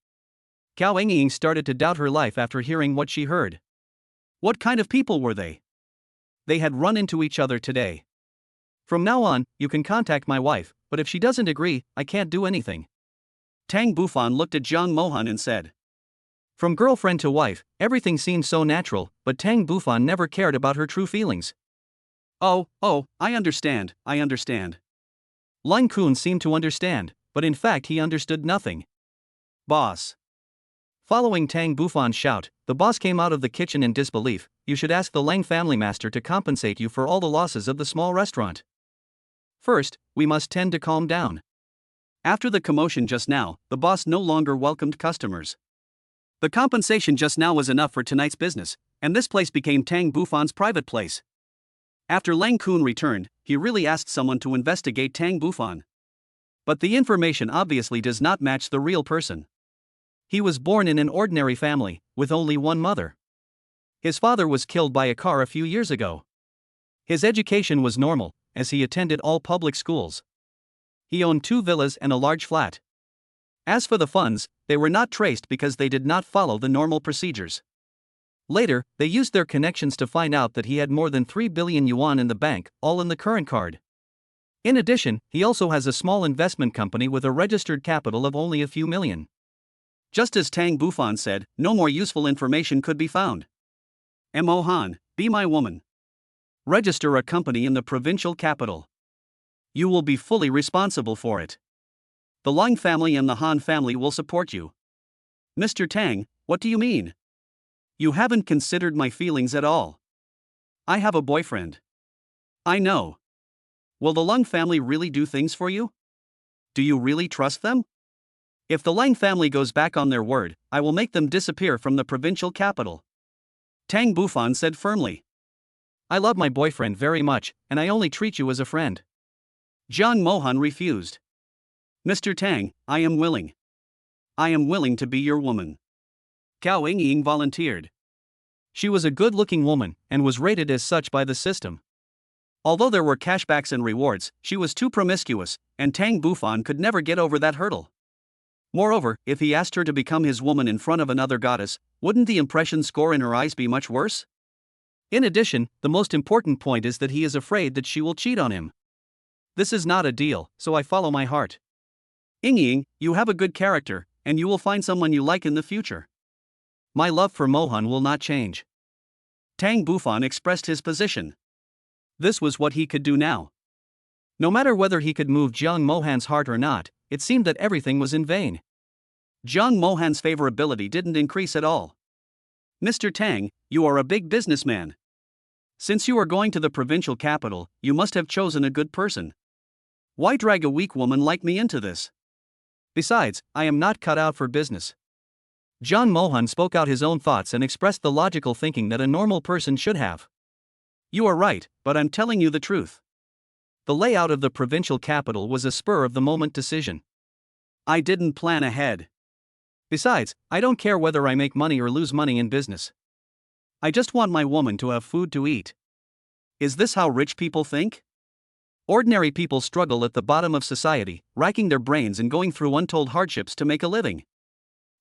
A: Gao Engying started to doubt her life after hearing what she heard. What kind of people were they? They had run into each other today. From now on, you can contact my wife, but if she doesn't agree, I can't do anything. Tang Bufan looked at Jiang Mohan and said. From girlfriend to wife, everything seemed so natural, but Tang Bufan never cared about her true feelings. Oh, I understand. Lang Kun seemed to understand, but in fact he understood nothing. Boss. Following Tang Bufan's shout, the boss came out of the kitchen in disbelief. You should ask the Lang family master to compensate you for all the losses of the small restaurant. First, we must tend to calm down. After the commotion just now, the boss no longer welcomed customers. The compensation just now was enough for tonight's business, and this place became Tang Bufan's private place. After Lang Kun returned, he really asked someone to investigate Tang Bufan. But the information obviously does not match the real person. He was born in an ordinary family, with only one mother. His father was killed by a car a few years ago. His education was normal, as he attended all public schools. He owned 2 villas and a large flat. As for the funds, they were not traced because they did not follow the normal procedures. Later, they used their connections to find out that he had more than 3 billion yuan in the bank, all in the current card. In addition, he also has a small investment company with a registered capital of only a few million. Just as Tang Bufan said, no more useful information could be found. Mo Han, be my woman. Register a company in the provincial capital. You will be fully responsible for it. The Lang family and the Han family will support you. Mr. Tang, what do you mean? You haven't considered my feelings at all. I have a boyfriend. I know. Will the Lang family really do things for you? Do you really trust them? If the Lang family goes back on their word, I will make them disappear from the provincial capital. Tang Bufan said firmly. I love my boyfriend very much, and I only treat you as a friend. Jiang Mohan refused. Mr. Tang, I am willing. I am willing to be your woman. Gao Engying volunteered. She was a good-looking woman, and was rated as such by the system. Although there were cashbacks and rewards, she was too promiscuous, and Tang Bufan could never get over that hurdle. Moreover, if he asked her to become his woman in front of another goddess, wouldn't the impression score in her eyes be much worse? In addition, the most important point is that he is afraid that she will cheat on him. This is not a deal, so I follow my heart. Engying, you have a good character, and you will find someone you like in the future. My love for Mohan will not change. Tang Bufan expressed his position. This was what he could do now. No matter whether he could move Jiang Mohan's heart or not, it seemed that everything was in vain. Jiang Mohan's favorability didn't increase at all. Mr. Tang, you are a big businessman. Since you are going to the provincial capital, you must have chosen a good person. Why drag a weak woman like me into this? Besides, I am not cut out for business. Jiang Mohan spoke out his own thoughts and expressed the logical thinking that a normal person should have. You are right, but I'm telling you the truth. The layout of the provincial capital was a spur-of-the-moment decision. I didn't plan ahead. Besides, I don't care whether I make money or lose money in business. I just want my woman to have food to eat. Is this how rich people think? Ordinary people struggle at the bottom of society, racking their brains and going through untold hardships to make a living.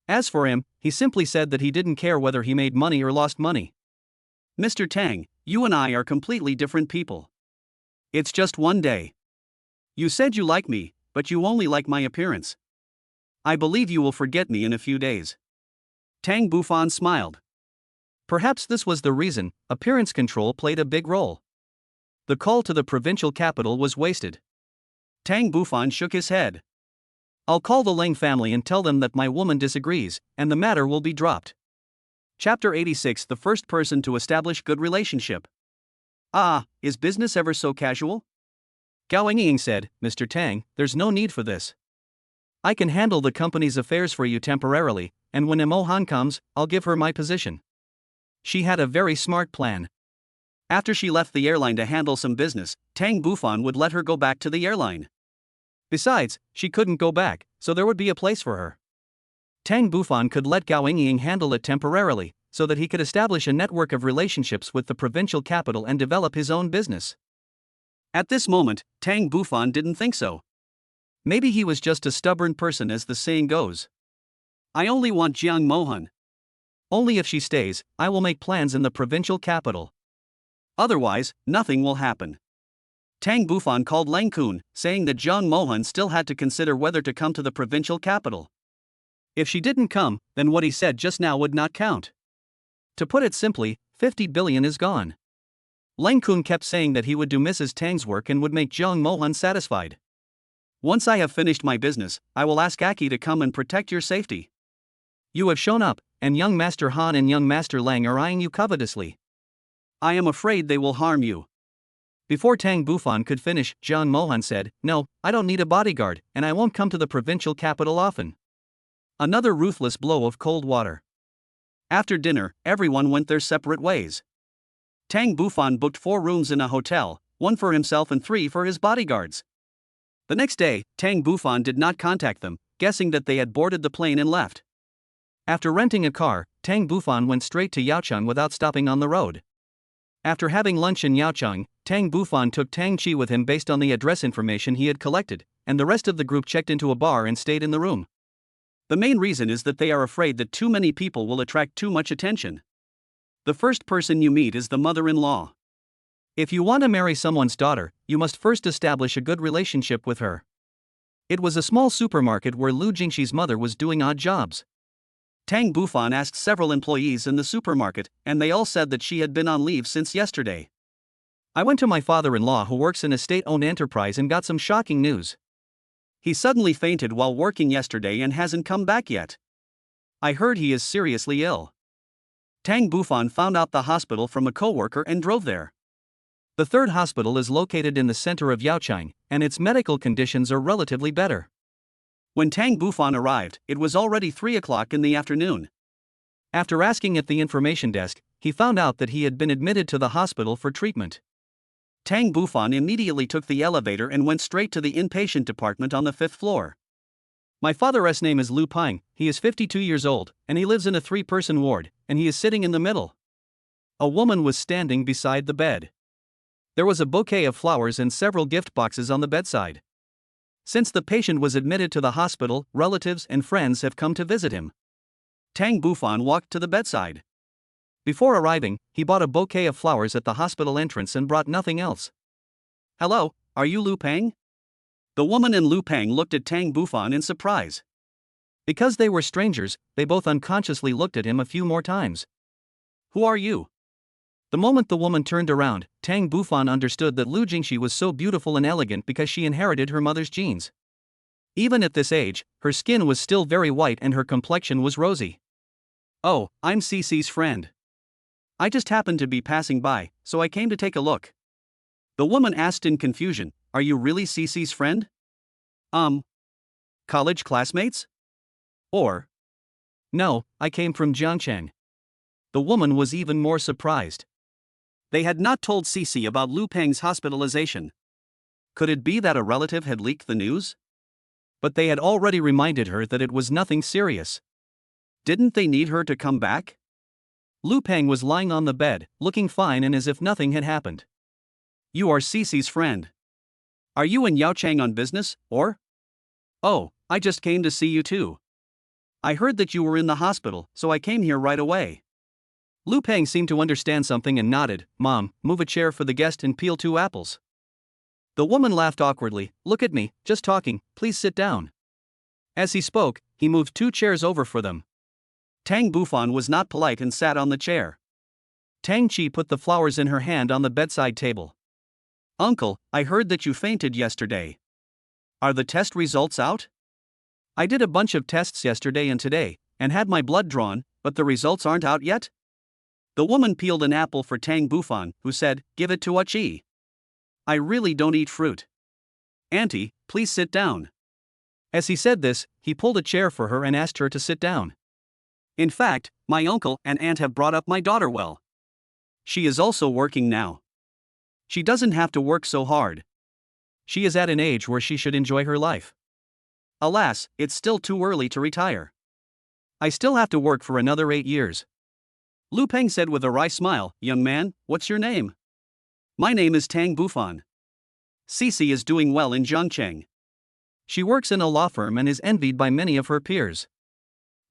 A: As for him, he simply said that he didn't care whether he made money or lost money. Mr. Tang, you and I are completely different people. It's just one day. You said you like me, but you only like my appearance. I believe you will forget me in a few days. Tang Bufan smiled. Perhaps this was the reason. Appearance control played a big role. The call to the provincial capital was wasted. Tang Bufan shook his head. I'll call the Lang family and tell them that my woman disagrees, and the matter will be dropped. Chapter 86. The first person to establish good relationship. Ah, is business ever so casual? Gao Engying said, Mr. Tang, there's no need for this. I can handle the company's affairs for you temporarily, and when Mo Han comes, I'll give her my position. She had a very smart plan. After she left the airline to handle some business, Tang Bufan would let her go back to the airline. Besides, she couldn't go back, so there would be a place for her. Tang Bufan could let Gao Yingying handle it temporarily, so that he could establish a network of relationships with the provincial capital and develop his own business. At this moment, Tang Bufan didn't think so. Maybe he was just a stubborn person, as the saying goes. I only want Jiang Mohan. Only if she stays, I will make plans in the provincial capital. Otherwise, nothing will happen. Tang Bufan called Lang Kun, saying that Jiang Mohan still had to consider whether to come to the provincial capital. If she didn't come, then what he said just now would not count. To put it simply, 50 billion is gone. Lang Kun kept saying that he would do Mrs. Tang's work and would make Jiang Mohan satisfied. Once I have finished my business, I will ask Aki to come and protect your safety. You have shown up, and young Master Han and young Master Lang are eyeing you covetously. I am afraid they will harm you. Before Tang Bufan could finish, Jiang Mohan said, No, I don't need a bodyguard, and I won't come to the provincial capital often. Another ruthless blow of cold water. After dinner, everyone went their separate ways. Tang Bufan booked 4 rooms in a hotel, 1 for himself and 3 for his bodyguards. The next day, Tang Bufan did not contact them, guessing that they had boarded the plane and left. After renting a car, Tang Bufan went straight to Yaocheng without stopping on the road. After having lunch in Yaocheng, Tang Bufan took Tang Chi with him based on the address information he had collected, and the rest of the group checked into a bar and stayed in the room. The main reason is that they are afraid that too many people will attract too much attention. The first person you meet is the mother-in-law. If you want to marry someone's daughter, you must first establish a good relationship with her. It was a small supermarket where Lu Jingxi's mother was doing odd jobs. Tang Bufan asked several employees in the supermarket, and they all said that she had been on leave since yesterday. I went to my father-in-law who works in a state-owned enterprise and got some shocking news. He suddenly fainted while working yesterday and hasn't come back yet. I heard he is seriously ill. Tang Bufan found out the hospital from a co-worker and drove there. The third hospital is located in the center of Yaocheng, and its medical conditions are relatively better. When Tang Bufan arrived, it was already 3 o'clock in the afternoon. After asking at the information desk, he found out that he had been admitted to the hospital for treatment. Tang Bufan immediately took the elevator and went straight to the inpatient department on the 5th floor. My father's name is Lu Peng, he is 52 years old, and he lives in a 3-person ward, and he is sitting in the middle. A woman was standing beside the bed. There was a bouquet of flowers and several gift boxes on the bedside. Since the patient was admitted to the hospital, relatives and friends have come to visit him. Tang Bufan walked to the bedside. Before arriving, he bought a bouquet of flowers at the hospital entrance and brought nothing else. Hello, are you Lu Peng? The woman and Lu Peng looked at Tang Bufan in surprise. Because they were strangers, they both unconsciously looked at him a few more times. Who are you? The moment the woman turned around, Tang Bufan understood that Lu Jingxi was so beautiful and elegant because she inherited her mother's genes. Even at this age, her skin was still very white and her complexion was rosy. Oh, I'm Cece's friend. I just happened to be passing by, so I came to take a look. The woman asked in confusion, Are you really Cece's friend? College classmates? Or? No, I came from Jiangcheng. The woman was even more surprised. They had not told Cece about Lu Peng's hospitalization. Could it be that a relative had leaked the news? But they had already reminded her that it was nothing serious. Didn't they need her to come back? Lu Peng was lying on the bed, looking fine and as if nothing had happened. You are Cece's friend. Are you in Yaocheng on business, or? Oh, I just came to see you too. I heard that you were in the hospital, so I came here right away. Lu Peng seemed to understand something and nodded. Mom, move a chair for the guest and peel 2 apples. The woman laughed awkwardly. Look at me, just talking, please sit down. As he spoke, he moved 2 chairs over for them. Tang Bufan was not polite and sat on the chair. Tang Chi put the flowers in her hand on the bedside table. Uncle, I heard that you fainted yesterday. Are the test results out? I did a bunch of tests yesterday and today, and had my blood drawn, but the results aren't out yet? The woman peeled an apple for Tang Bufan, who said, Give it to Achi. I really don't eat fruit. Auntie, please sit down. As he said this, he pulled a chair for her and asked her to sit down. In fact, my uncle and aunt have brought up my daughter well. She is also working now. She doesn't have to work so hard. She is at an age where she should enjoy her life. Alas, it's still too early to retire. I still have to work for another 8 years. Lu Peng said with a wry smile, young man, what's your name? My name is Tang Bufan. Cici is doing well in Zhongcheng. She works in a law firm and is envied by many of her peers.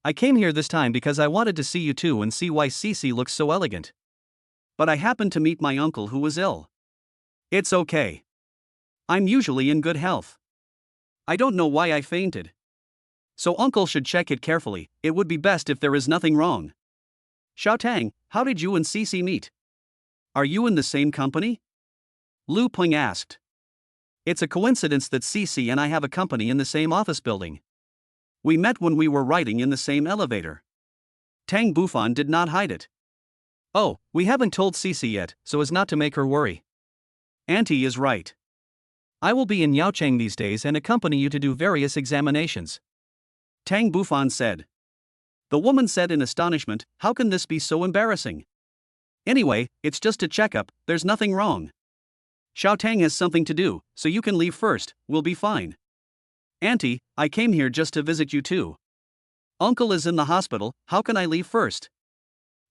A: I came here this time because I wanted to see you too and see why Cici looks so elegant. But I happened to meet my uncle who was ill. It's okay. I'm usually in good health. I don't know why I fainted. So uncle should check it carefully, it would be best if there is nothing wrong. Xiao Tang, how did you and Cici meet? Are you in the same company? Lu Peng asked. It's a coincidence that Cici and I have a company in the same office building. We met when we were riding in the same elevator. Tang Bufan did not hide it. Oh, we haven't told Cici yet, so as not to make her worry. Auntie is right. I will be in Yaocheng these days and accompany you to do various examinations. Tang Bufan said. The woman said in astonishment, how can this be so embarrassing? Anyway, it's just a checkup, there's nothing wrong. Xiao Tang has something to do, so you can leave first, we'll be fine. Auntie, I came here just to visit you too. Uncle is in the hospital, how can I leave first?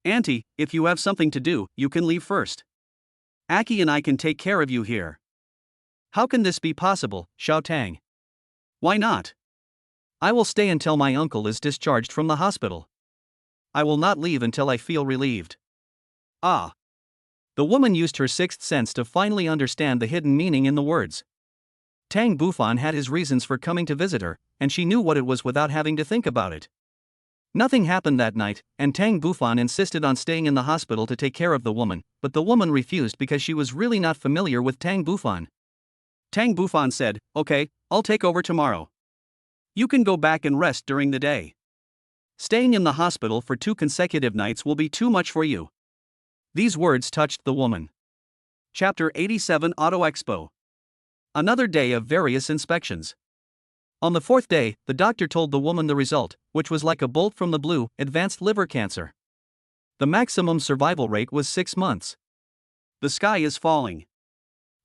A: Auntie, if you have something to do, you can leave first. Aki and I can take care of you here. How can this be possible, Xiao Tang? Why not? I will stay until my uncle is discharged from the hospital. I will not leave until I feel relieved. Ah. The woman used her sixth sense to finally understand the hidden meaning in the words. Tang Bufan had his reasons for coming to visit her, and she knew what it was without having to think about it. Nothing happened that night, and Tang Bufan insisted on staying in the hospital to take care of the woman, but the woman refused because she was really not familiar with Tang Bufan. Tang Bufan said, okay, I'll take over tomorrow. You can go back and rest during the day. Staying in the hospital for 2 consecutive nights will be too much for you. These words touched the woman. Chapter 87 Auto Expo. Another day of various inspections. On the 4th day, the doctor told the woman the result, which was like a bolt from the blue, advanced liver cancer. The maximum survival rate was 6 months. The sky is falling.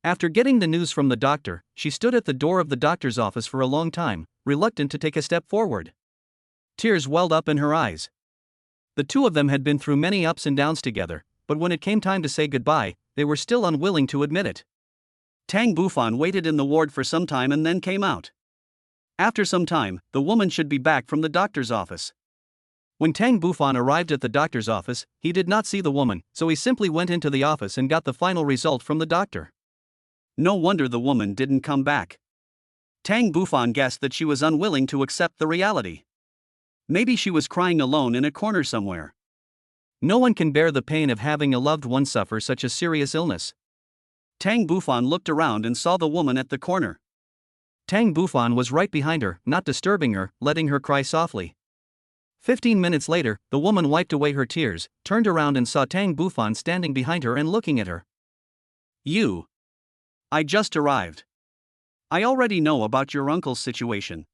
A: After getting the news from the doctor, she stood at the door of the doctor's office for a long time, reluctant to take a step forward. Tears welled up in her eyes. The two of them had been through many ups and downs together, but when it came time to say goodbye, they were still unwilling to admit it. Tang Bufan waited in the ward for some time and then came out. After some time, the woman should be back from the doctor's office. When Tang Bufan arrived at the doctor's office, he did not see the woman, so he simply went into the office and got the final result from the doctor. No wonder the woman didn't come back. Tang Bufan guessed that she was unwilling to accept the reality. Maybe she was crying alone in a corner somewhere. No one can bear the pain of having a loved one suffer such a serious illness. Tang Bufan looked around and saw the woman at the corner. Tang Bufan was right behind her, not disturbing her, letting her cry softly. 15 minutes later, the woman wiped away her tears, turned around and saw Tang Bufan standing behind her and looking at her. You. I just arrived. I already know about your uncle's situation.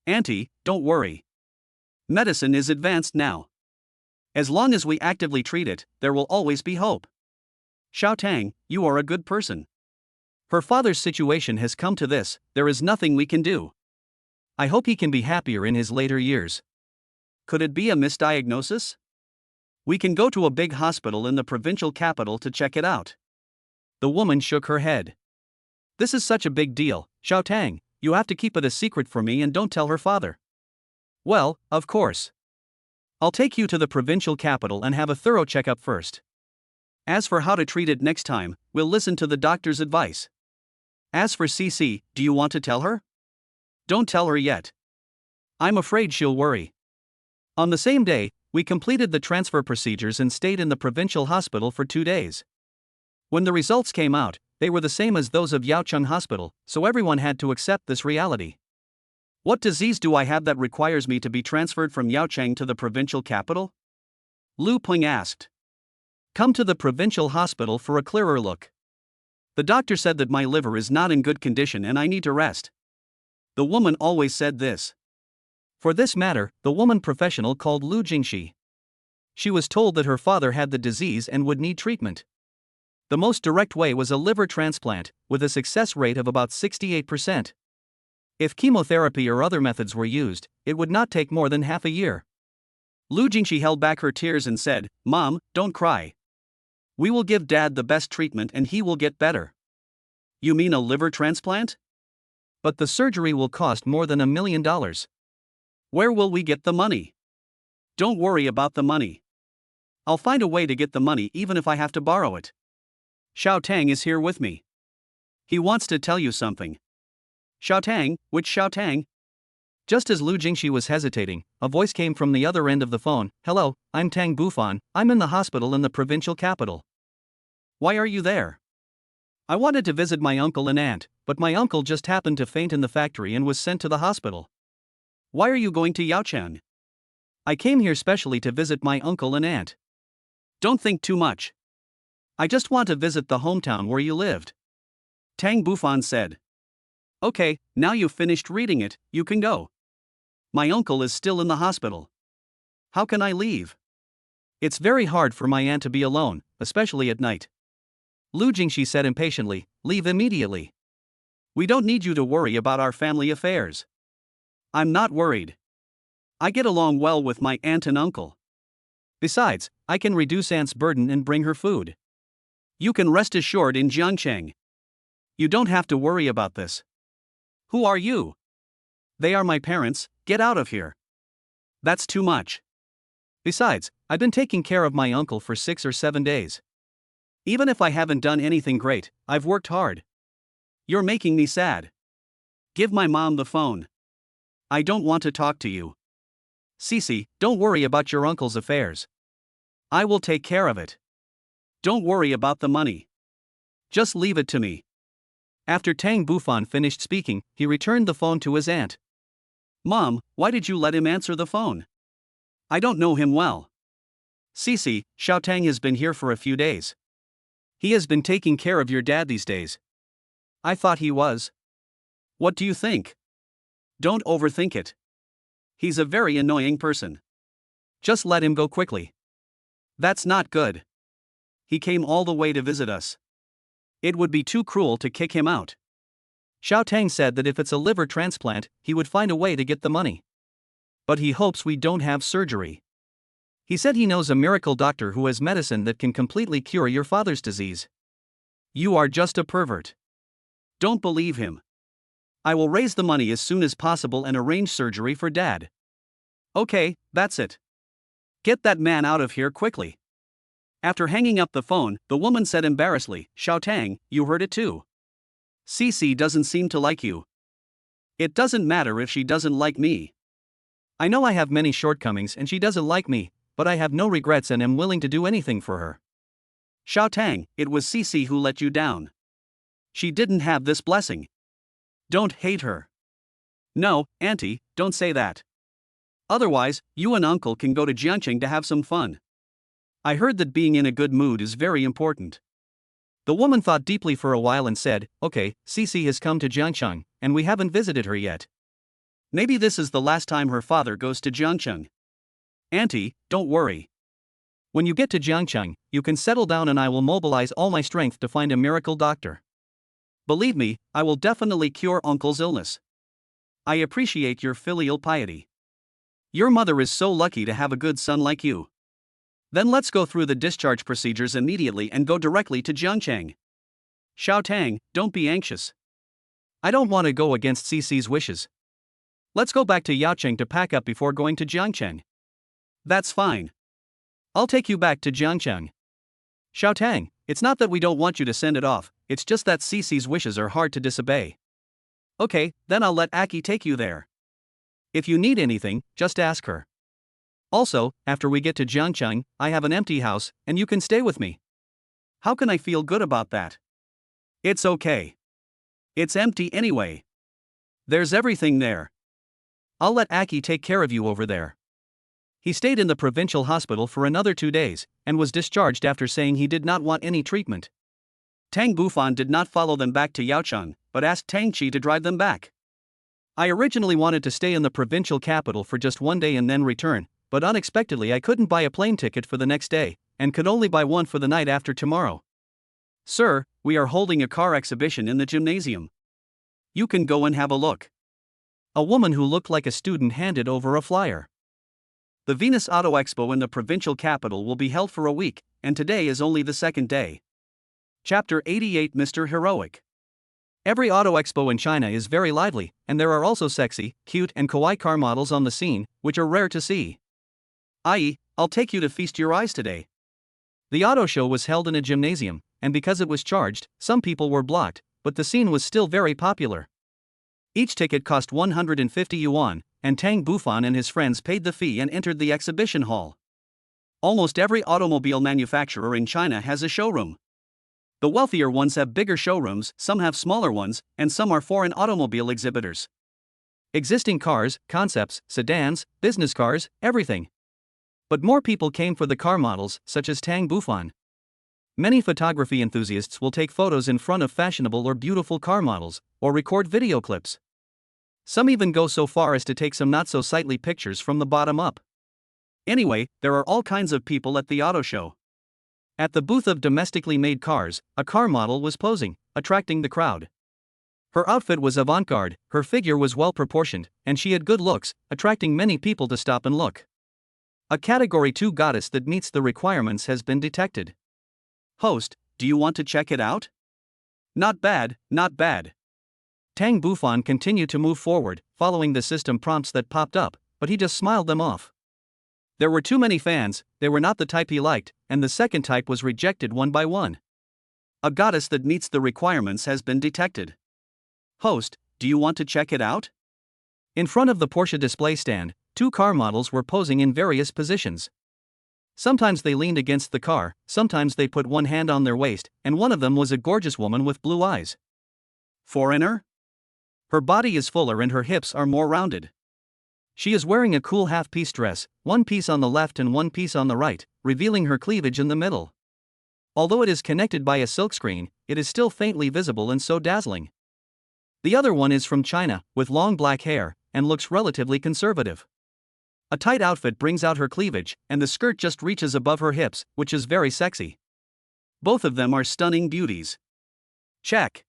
A: Auntie, don't worry. Medicine is advanced now. As long as we actively treat it, there will always be hope. Xiao Tang, you are a good person. Her father's situation has come to this, there is nothing we can do. I hope he can be happier in his later years. Could it be a misdiagnosis? We can go to a big hospital in the provincial capital to check it out. The woman shook her head. This is such a big deal, Xiao Tang, you have to keep it a secret for me and don't tell her father. Well, of course. I'll take you to the provincial capital and have a thorough checkup first. As for how to treat it next time, we'll listen to the doctor's advice. As for Cici, do you want to tell her? Don't tell her yet. I'm afraid she'll worry. On the same day, we completed the transfer procedures and stayed in the provincial hospital for 2 days. When the results came out, they were the same as those of Yaocheng Hospital, so everyone had to accept this reality. What disease do I have that requires me to be transferred from Yaocheng to the provincial capital? Lu Peng asked. Come to the provincial hospital for a clearer look. The doctor said that my liver is not in good condition and I need to rest. The woman always said this. For this matter, the woman professional called Lu Jingxi. She was told that her father had the disease and would need treatment. The most direct way was a liver transplant, with a success rate of about 68%. If chemotherapy or other methods were used, it would not take more than half a year. Lu Jingxi held back her tears and said, "Mom, don't cry. We will give Dad the best treatment and he will get better." "You mean a liver transplant? But the surgery will cost more than $1 million. Where will we get the money?" "Don't worry about the money. I'll find a way to get the money even if I have to borrow it. Xiao Tang is here with me. He wants to tell you something." "Xiao Tang? Which Xiao Tang?" Just as Lu Jingxi was hesitating, a voice came from the other end of the phone. "Hello, I'm Tang Bufan. I'm in the hospital in the provincial capital." "Why are you there?" "I wanted to visit my uncle and aunt, but my uncle just happened to faint in the factory and was sent to the hospital." "Why are you going to Yaocheng?" "I came here specially to visit my uncle and aunt." "Don't think too much. I just want to visit the hometown where you lived," Tang Bufan said. "Okay, now you've finished reading it, you can go. My uncle is still in the hospital. How can I leave? It's very hard for my aunt to be alone, especially at night." Lu Jingxi said impatiently, "Leave immediately. We don't need you to worry about our family affairs." "I'm not worried. I get along well with my aunt and uncle. Besides, I can reduce aunt's burden and bring her food. You can rest assured in Jiangcheng. You don't have to worry about this." "Who are you?" "They are my parents. Get out of here. That's too much. Besides, I've been taking care of my uncle for 6 or 7 days. Even if I haven't done anything great, I've worked hard. You're making me sad. Give my mom the phone. I don't want to talk to you." "Cece, don't worry about your uncle's affairs. I will take care of it. Don't worry about the money. Just leave it to me." After Tang Bufan finished speaking, he returned the phone to his aunt. "Mom, why did you let him answer the phone? I don't know him well." "Cece, Xiao Tang has been here for a few days. He has been taking care of your dad these days." "I thought he was." "What do you think? Don't overthink it. He's a very annoying person. Just let him go quickly." "That's not good. He came all the way to visit us. It would be too cruel to kick him out." Xiao Tang said that if it's a liver transplant, he would find a way to get the money. "But he hopes we don't have surgery. He said he knows a miracle doctor who has medicine that can completely cure your father's disease." "You are just a pervert. Don't believe him. I will raise the money as soon as possible and arrange surgery for Dad." "Okay, that's it. Get that man out of here quickly." After hanging up the phone, the woman said embarrassedly, "Xiao Tang, you heard it too. Cece doesn't seem to like you." "It doesn't matter if she doesn't like me. I know I have many shortcomings and she doesn't like me, but I have no regrets and am willing to do anything for her." "Xiao Tang, it was Cece who let you down. She didn't have this blessing. Don't hate her." "No, Auntie, don't say that. Otherwise, you and Uncle can go to Jiangcheng to have some fun. I heard that being in a good mood is very important." The woman thought deeply for a while and said, "Okay, Cece has come to Jiangcheng, and we haven't visited her yet. Maybe this is the last time her father goes to Jiangcheng. Auntie, don't worry. When you get to Jiangcheng, you can settle down and I will mobilize all my strength to find a miracle doctor. Believe me, I will definitely cure Uncle's illness. I appreciate your filial piety. Your mother is so lucky to have a good son like you. Then let's go through the discharge procedures immediately and go directly to Jiangcheng. Xiao Tang, don't be anxious. I don't want to go against Cece's wishes. Let's go back to Yaocheng to pack up before going to Jiangcheng." "That's fine. I'll take you back to Jiangcheng." "Xiao Tang, it's not that we don't want you to send it off, it's just that Cece's wishes are hard to disobey." "Okay, then I'll let Aki take you there. If you need anything, just ask her. Also, after we get to Jiangcheng, I have an empty house, and you can stay with me." "How can I feel good about that? It's okay. It's empty anyway. There's everything there. I'll let Aki take care of you over there." He stayed in the provincial hospital for another 2 days, and was discharged after saying he did not want any treatment. Tang Bufan did not follow them back to Yaocheng, but asked Tang Qi to drive them back. "I originally wanted to stay in the provincial capital for just 1 day and then return, but unexpectedly I couldn't buy a plane ticket for the next day, and could only buy one for the night after tomorrow. Sir, we are holding a car exhibition in the gymnasium. You can go and have a look." A woman who looked like a student handed over a flyer. The Venus Auto Expo in the provincial capital will be held for a week, and today is only the second day. Chapter 88 Mr. Heroic. Every auto expo in China is very lively, and there are also sexy, cute, and kawaii car models on the scene, which are rare to see. I.e., I'll take you to feast your eyes today. The auto show was held in a gymnasium, and because it was charged, some people were blocked, but the scene was still very popular. Each ticket cost 150 yuan, and Tang Bufan and his friends paid the fee and entered the exhibition hall. Almost every automobile manufacturer in China has a showroom. The wealthier ones have bigger showrooms, some have smaller ones, and some are foreign automobile exhibitors. Existing cars, concepts, sedans, business cars, everything. But more people came for the car models, such as Tang Bufan. Many photography enthusiasts will take photos in front of fashionable or beautiful car models, or record video clips. Some even go so far as to take some not-so-sightly pictures from the bottom up. Anyway, there are all kinds of people at the auto show. At the booth of domestically made cars, a car model was posing, attracting the crowd. Her outfit was avant-garde, her figure was well-proportioned, and she had good looks, attracting many people to stop and look. A Category 2 goddess that meets the requirements has been detected. Host, do you want to check it out? Not bad, not bad. Tang Bufan continued to move forward, following the system prompts that popped up, but he just smiled them off. There were too many fans, they were not the type he liked, and the second type was rejected one by one. A goddess that meets the requirements has been detected. Host, do you want to check it out? In front of the Porsche display stand, two car models were posing in various positions. Sometimes they leaned against the car, sometimes they put one hand on their waist, and one of them was a gorgeous woman with blue eyes. Foreigner? Her body is fuller and her hips are more rounded. She is wearing a cool half-piece dress, one piece on the left and one piece on the right, revealing her cleavage in the middle. Although it is connected by a silkscreen, it is still faintly visible and so dazzling. The other one is from China, with long black hair, and looks relatively conservative. A tight outfit brings out her cleavage, and the skirt just reaches above her hips, which is very sexy. Both of them are stunning beauties. Check.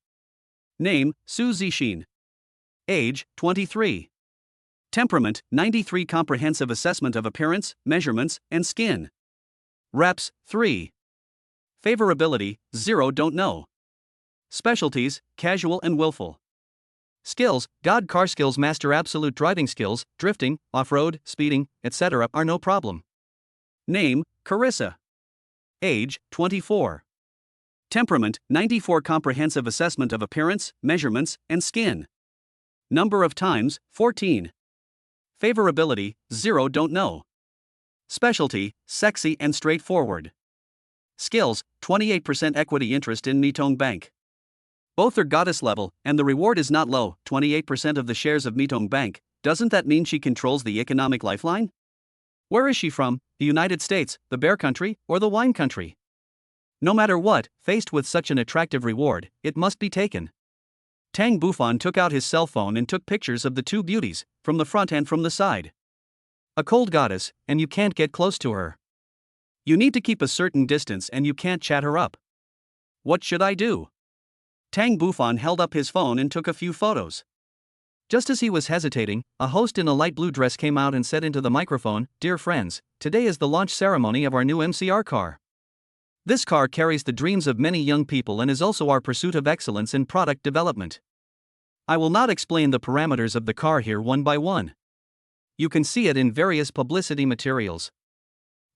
A: Name, Su Zixin. Age, 23. Temperament, 93. Comprehensive assessment of appearance, measurements, and skin. Reps, 3. Favorability, 0. Don't know. Specialties, casual and willful. Skills, God car skills master absolute driving skills, drifting, off-road, speeding, etc. are no problem. Name, Carissa. Age, 24. Temperament, 94. Comprehensive assessment of appearance, measurements, and skin. Number of times, 14. Favorability, 0. Don't know. Specialty, sexy and straightforward. Skills, 28% equity interest in Mitong Bank. Both are goddess level, and the reward is not low, 28% of the shares of Mitong Bank. Doesn't that mean she controls the economic lifeline? Where is she from, the United States, the bear country, or the wine country? No matter what, faced with such an attractive reward, it must be taken. Tang Bufan took out his cell phone and took pictures of the two beauties, from the front and from the side. A cold goddess, and you can't get close to her. You need to keep a certain distance and you can't chat her up. What should I do? Tang Bufan held up his phone and took a few photos. Just as he was hesitating, a host in a light blue dress came out and said into the microphone, "Dear friends, today is the launch ceremony of our new MCR car. This car carries the dreams of many young people and is also our pursuit of excellence in product development. I will not explain the parameters of the car here one by one. You can see it in various publicity materials.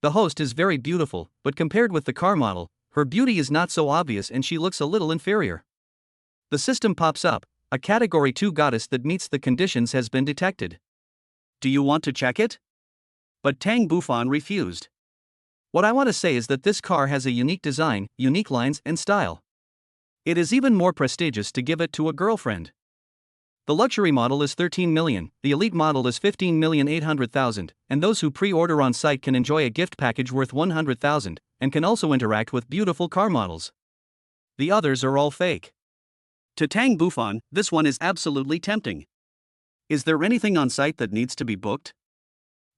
A: The host is very beautiful, but compared with the car model, her beauty is not so obvious and she looks a little inferior. The system pops up, a Category 2 goddess that meets the conditions has been detected. Do you want to check it? But Tang Bufan refused. What I want to say is that this car has a unique design, unique lines and style. It is even more prestigious to give it to a girlfriend. The luxury model is 13 million, the elite model is 15,800,000, and those who pre-order on site can enjoy a gift package worth 100,000, and can also interact with beautiful car models. The others are all fake. To Tang Bufan, this one is absolutely tempting. Is there anything on site that needs to be booked?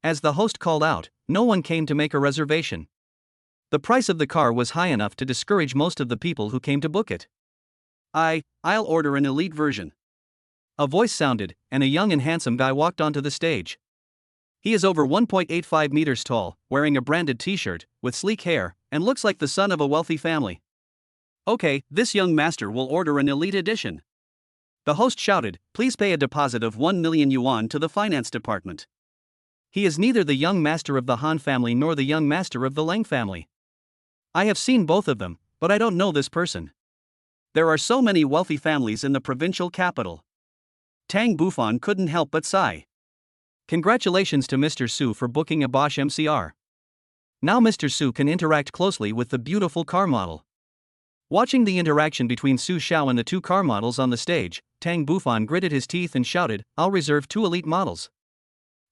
A: As the host called out, no one came to make a reservation. The price of the car was high enough to discourage most of the people who came to book it. I'll order an elite version. A voice sounded, and a young and handsome guy walked onto the stage. He is over 1.85 meters tall, wearing a branded t-shirt, with sleek hair, and looks like the son of a wealthy family. Okay, this young master will order an elite edition. The host shouted, please pay a deposit of 1 million yuan to the finance department. He is neither the young master of the Han family nor the young master of the Leng family. I have seen both of them, but I don't know this person. There are so many wealthy families in the provincial capital. Tang Bufan couldn't help but sigh. Congratulations to Mr. Su for booking a Bosch MCR. Now Mr. Su can interact closely with the beautiful car model. Watching the interaction between Su Xiao and the two car models on the stage, Tang Bufan gritted his teeth and shouted, I'll reserve 2 elite models.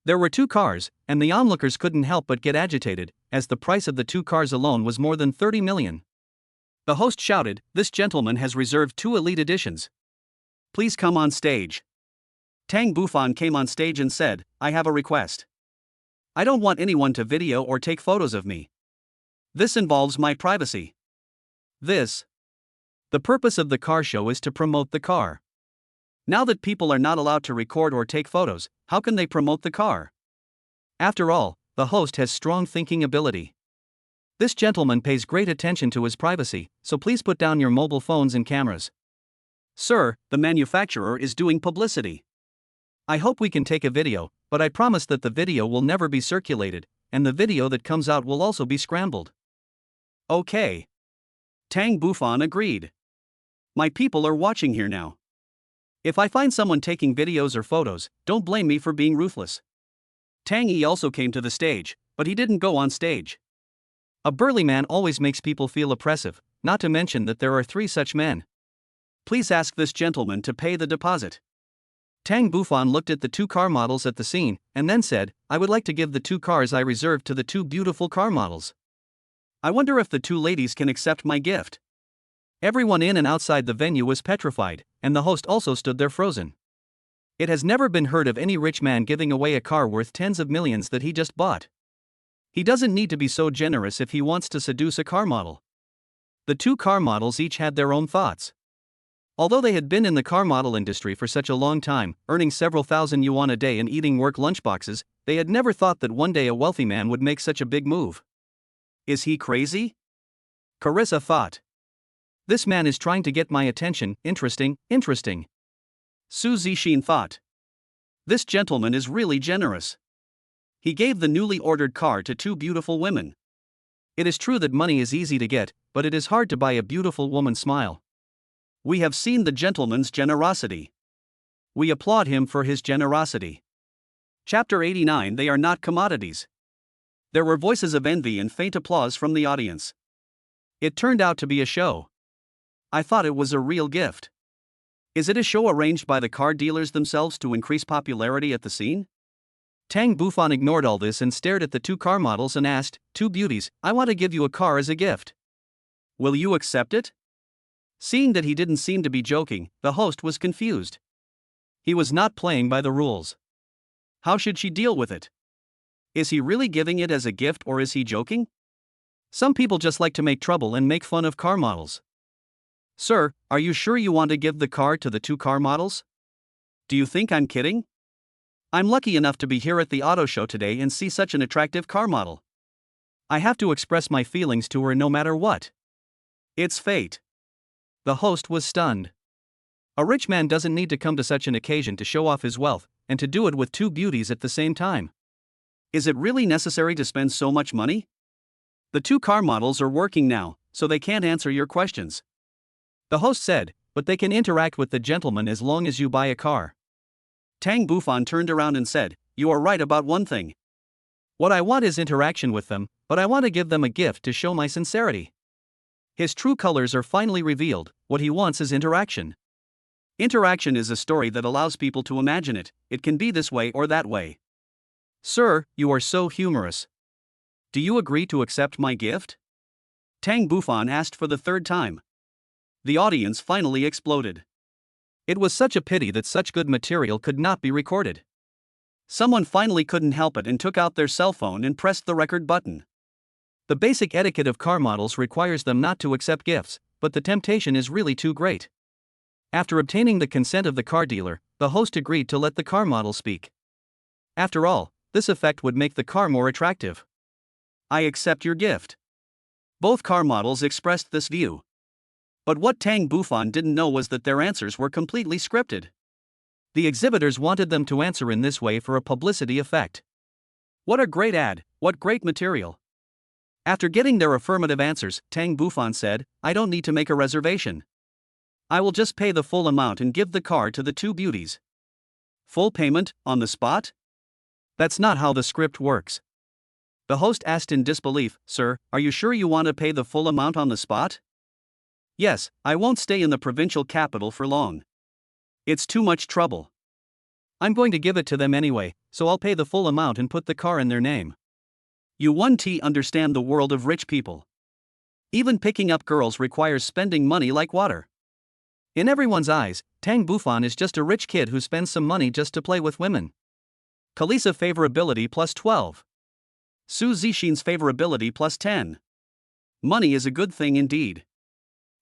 A: There were 2 cars, and the onlookers couldn't help but get agitated, as the price of the 2 cars alone was more than 30 million. The host shouted, this gentleman has reserved 2 elite editions. Please come on stage. Tang Bufan came on stage and said, I have a request. I don't want anyone to video or take photos of me. This involves my privacy. The purpose of the car show is to promote the car. Now that people are not allowed to record or take photos, how can they promote the car? After all, the host has strong thinking ability. This gentleman pays great attention to his privacy, so please put down your mobile phones and cameras. Sir, the manufacturer is doing publicity. I hope we can take a video, but I promise that the video will never be circulated, and the video that comes out will also be scrambled. Okay. Tang Bufan agreed. My people are watching here now. If I find someone taking videos or photos, don't blame me for being ruthless. Tang Yi also came to the stage, but he didn't go on stage. A burly man always makes people feel oppressive, not to mention that there are 3 such men. Please ask this gentleman to pay the deposit. Tang Bufan looked at the 2 car models at the scene, and then said, I would like to give the 2 cars I reserved to the 2 beautiful car models. I wonder if the 2 ladies can accept my gift. Everyone in and outside the venue was petrified, and the host also stood there frozen. It has never been heard of any rich man giving away a car worth tens of millions that he just bought. He doesn't need to be so generous if he wants to seduce a car model. The 2 car models each had their own thoughts. Although they had been in the car model industry for such a long time, earning several thousand yuan a day and eating work lunchboxes, they had never thought that one day a wealthy man would make such a big move. Is he crazy? Carissa thought. This man is trying to get my attention, interesting. Su Zixin thought. This gentleman is really generous. He gave the newly ordered car to 2 beautiful women. It is true that money is easy to get, but it is hard to buy a beautiful woman's smile. We have seen the gentleman's generosity. We applaud him for his generosity. Chapter 89 They are not commodities. There were voices of envy and faint applause from the audience. It turned out to be a show. I thought it was a real gift. Is it a show arranged by the car dealers themselves to increase popularity at the scene? Tang Bufan ignored all this and stared at the 2 car models and asked, 2 beauties, I want to give you a car as a gift. Will you accept it? Seeing that he didn't seem to be joking, the host was confused. He was not playing by the rules. How should she deal with it? Is he really giving it as a gift or is he joking? Some people just like to make trouble and make fun of car models. Sir, are you sure you want to give the car to the 2 car models? Do you think I'm kidding? I'm lucky enough to be here at the auto show today and see such an attractive car model. I have to express my feelings to her no matter what. It's fate. The host was stunned. A rich man doesn't need to come to such an occasion to show off his wealth, and to do it with 2 beauties at the same time. Is it really necessary to spend so much money? The 2 car models are working now, so they can't answer your questions. The host said, but they can interact with the gentleman as long as you buy a car. Tang Bufan turned around and said, you are right about one thing. What I want is interaction with them, but I want to give them a gift to show my sincerity. His true colors are finally revealed, what he wants is interaction. Interaction is a story that allows people to imagine it, it can be this way or that way. Sir, you are so humorous. Do you agree to accept my gift? Tang Bufan asked for the 3rd time. The audience finally exploded. It was such a pity that such good material could not be recorded. Someone finally couldn't help it and took out their cell phone and pressed the record button. The basic etiquette of car models requires them not to accept gifts, but the temptation is really too great. After obtaining the consent of the car dealer, the host agreed to let the car model speak. After all, this effect would make the car more attractive. I accept your gift. Both car models expressed this view. But what Tang Bufan didn't know was that their answers were completely scripted. The exhibitors wanted them to answer in this way for a publicity effect. What a great ad, what great material. After getting their affirmative answers, Tang Bufan said, I don't need to make a reservation. I will just pay the full amount and give the car to the two beauties. Full payment, on the spot? That's not how the script works. The host asked in disbelief, Sir, are you sure you want to pay the full amount on the spot? Yes, I won't stay in the provincial capital for long. It's too much trouble. I'm going to give it to them anyway, so I'll pay the full amount and put the car in their name. You 1T understand the world of rich people. Even picking up girls requires spending money like water. In everyone's eyes, Tang Bufan is just a rich kid who spends some money just to play with women. Kalisa favorability plus 12. Su Zixin's favorability plus 10. Money is a good thing indeed.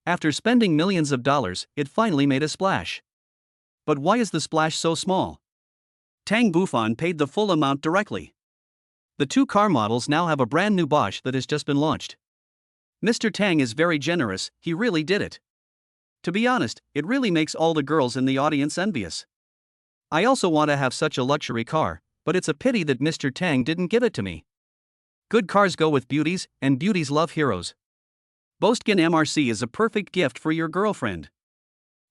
A: After spending millions of dollars, it finally made a splash. But why is the splash so small? Tang Bufan paid the full amount directly. The two car models now have a brand new Bosch that has just been launched. Mr. Tang is very generous, he really did it. To be honest, it really makes all the girls in the audience envious. I also want to have such a luxury car, but it's a pity that Mr. Tang didn't give it to me. Good cars go with beauties, and beauties love heroes. Bostgen MRC is a perfect gift for your girlfriend.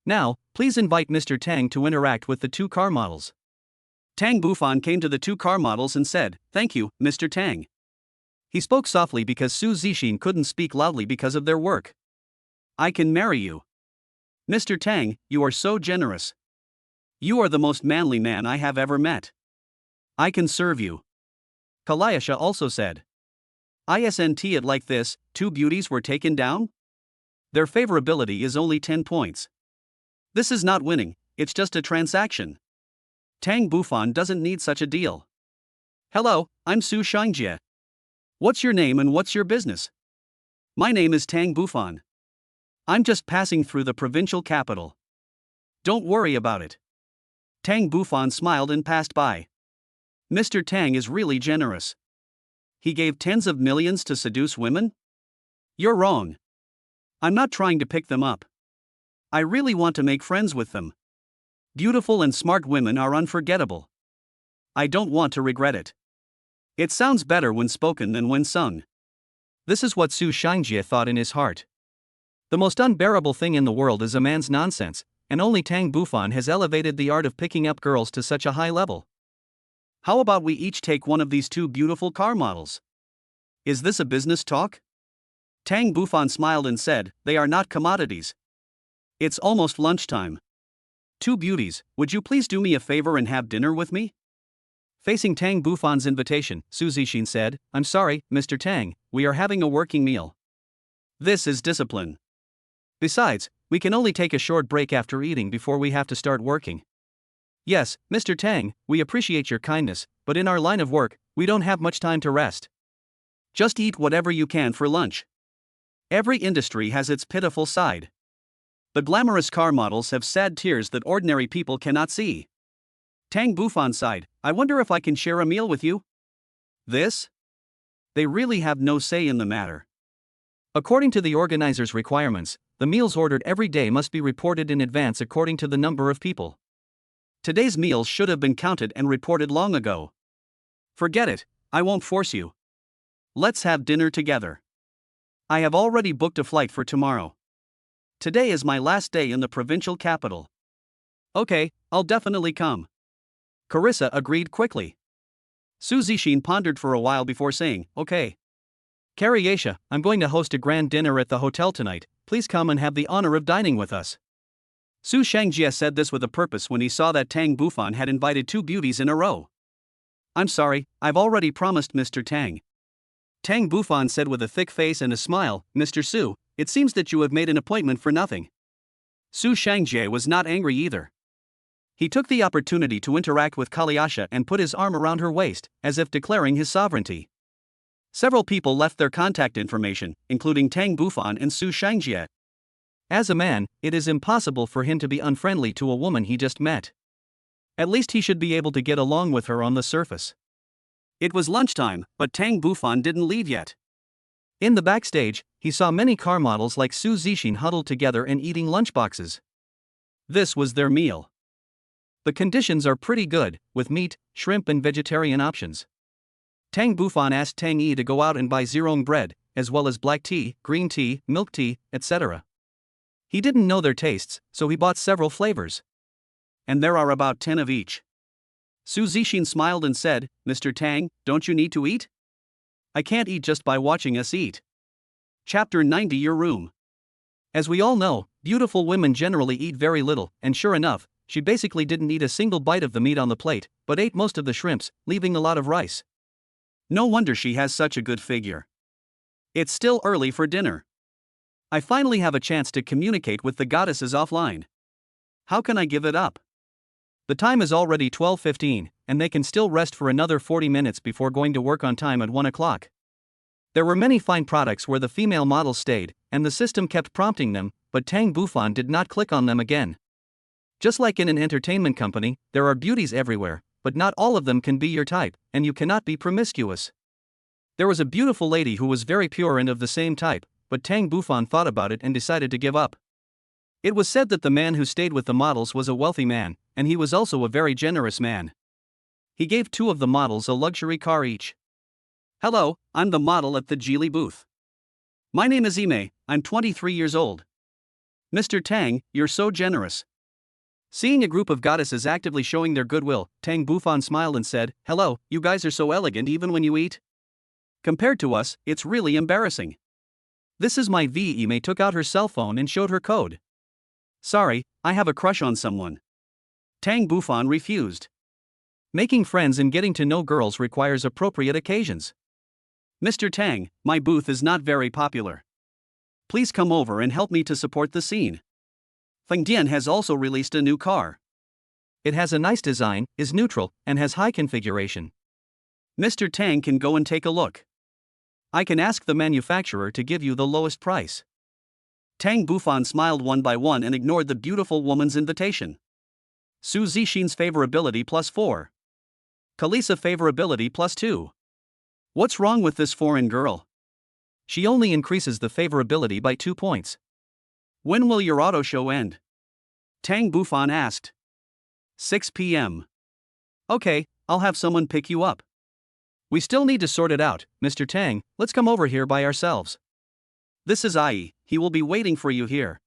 A: Now, please invite Mr. Tang to interact with the two car models. Tang Bufan came to the two car models and said, Thank you, Mr. Tang. He spoke softly because Su Zixin couldn't speak loudly because of their work. I can marry you. Mr. Tang, you are so generous. You are the most manly man I have ever met. I can serve you. Kalayasha also said. Isn't it like this, two beauties were taken down? Their favorability is only 10 points. This is not winning, it's just a transaction. Tang Bufan doesn't need such a deal. Hello, I'm Su Shangjie. What's your name and what's your business? My name is Tang Bufan. I'm just passing through the provincial capital. Don't worry about it. Tang Bufan smiled and passed by. Mr. Tang is really generous. He gave tens of millions to seduce women? You're wrong. I'm not trying to pick them up. I really want to make friends with them. Beautiful and smart women are unforgettable. I don't want to regret it. It sounds better when spoken than when sung. This is what Su Shangjie thought in his heart. The most unbearable thing in the world is a man's nonsense, and only Tang Bufan has elevated the art of picking up girls to such a high level. How about we each take one of these two beautiful car models? Is this a business talk? Tang Bufan smiled and said, They are not commodities. It's almost lunchtime. Two beauties, would you please do me a favor and have dinner with me? Facing Tang Bufan's invitation, Su Zixin said, I'm sorry, Mr. Tang, we are having a working meal. This is discipline. Besides, we can only take a short break after eating before we have to start working. Yes, Mr. Tang, we appreciate your kindness, but in our line of work, we don't have much time to rest. Just eat whatever you can for lunch. Every industry has its pitiful side. The glamorous car models have sad tears that ordinary people cannot see. Tang Bufan sighed, I wonder if I can share a meal with you? This? They really have no say in the matter. According to the organizer's requirements, the meals ordered every day must be reported in advance according to the number of people. Today's meals should have been counted and reported long ago. Forget it, I won't force you. Let's have dinner together. I have already booked a flight for tomorrow. Today is my last day in the provincial capital. Okay, I'll definitely come. Carissa agreed quickly. Su Zixin pondered for a while before saying, Okay. Karyasha, I'm going to host a grand dinner at the hotel tonight, please come and have the honor of dining with us. Su Shangjie said this with a purpose when he saw that Tang Bufan had invited two beauties in a row. I'm sorry, I've already promised Mr. Tang. Tang Bufan said with a thick face and a smile, Mr. Su, it seems that you have made an appointment for nothing. Su Shangjie was not angry either. He took the opportunity to interact with Kalyasha and put his arm around her waist, as if declaring his sovereignty. Several people left their contact information, including Tang Bufan and Su Shangjie. As a man, it is impossible for him to be unfriendly to a woman he just met. At least he should be able to get along with her on the surface. It was lunchtime, but Tang Bufan didn't leave yet.
B: In the backstage, he saw many car models like Su Zixin huddled together and eating lunchboxes.
A: This was their meal.
B: The conditions are pretty good, with meat, shrimp and vegetarian options.
A: Tang Bufan asked Tang Yi to go out and buy zerong bread, as well as black tea, green tea, milk tea, etc.
B: He didn't know their tastes, so he bought several flavors.
A: And there are about 10 of each. Su Zixin smiled and said, "Mr. Tang, don't you need to eat? I can't eat just by watching us eat." Chapter 90 Your Room.
B: As we all know, beautiful women generally eat very little, and sure enough, she basically didn't eat a single bite of the meat on the plate, but ate most of the shrimps, leaving a lot of rice.
A: No wonder she has such a good figure. It's still early for dinner. I finally have a chance to communicate with the goddesses offline. How can I give it up?
B: The time is already 12:15, and they can still rest for another 40 minutes before going to work on time at 1 o'clock. There were many fine products where the female models stayed, and the system kept prompting them, but Tang Bufan did not click on them again. Just like in an entertainment company, there are beauties everywhere, but not all of them can be your type, and you cannot be promiscuous. There was a beautiful lady who was very pure and of the same type, but Tang Bufan thought about it and decided to give up. It was said that the man who stayed with the models was a wealthy man, and he was also a very generous man. He gave 2 of the models a luxury car each.
A: "Hello, I'm the model at the Geely booth. My name is Ime, I'm 23 years old. Mr. Tang, you're so generous."
B: Seeing a group of goddesses actively showing their goodwill, Tang Bufan smiled and said, "Hello, you guys are so elegant even when you eat.
A: Compared to us, it's really embarrassing."
B: This is my V. Ime took out her cell phone and showed her code.
A: "Sorry, I have a crush on someone." Tang Bufan refused.
B: Making friends and getting to know girls requires appropriate occasions.
A: "Mr. Tang, my booth is not very popular. Please come over and help me to support the scene. Fengdian has also released a new car.
B: It has a nice design, is neutral, and has high configuration.
A: Mr. Tang can go and take a look. I can ask the manufacturer to give you the lowest price." Tang Bufan smiled one by one and ignored the beautiful woman's invitation. Su Zixin's favorability +4. Kalisa favorability +2. What's wrong with this foreign girl?
B: She only increases the favorability by 2 points.
A: When will your auto show end? Tang Bufan asked. 6 p.m. Okay, I'll have someone pick you up.
B: We still need to sort it out, Mr. Tang, let's come over here by ourselves.
A: This is Ai, he will be waiting for you here.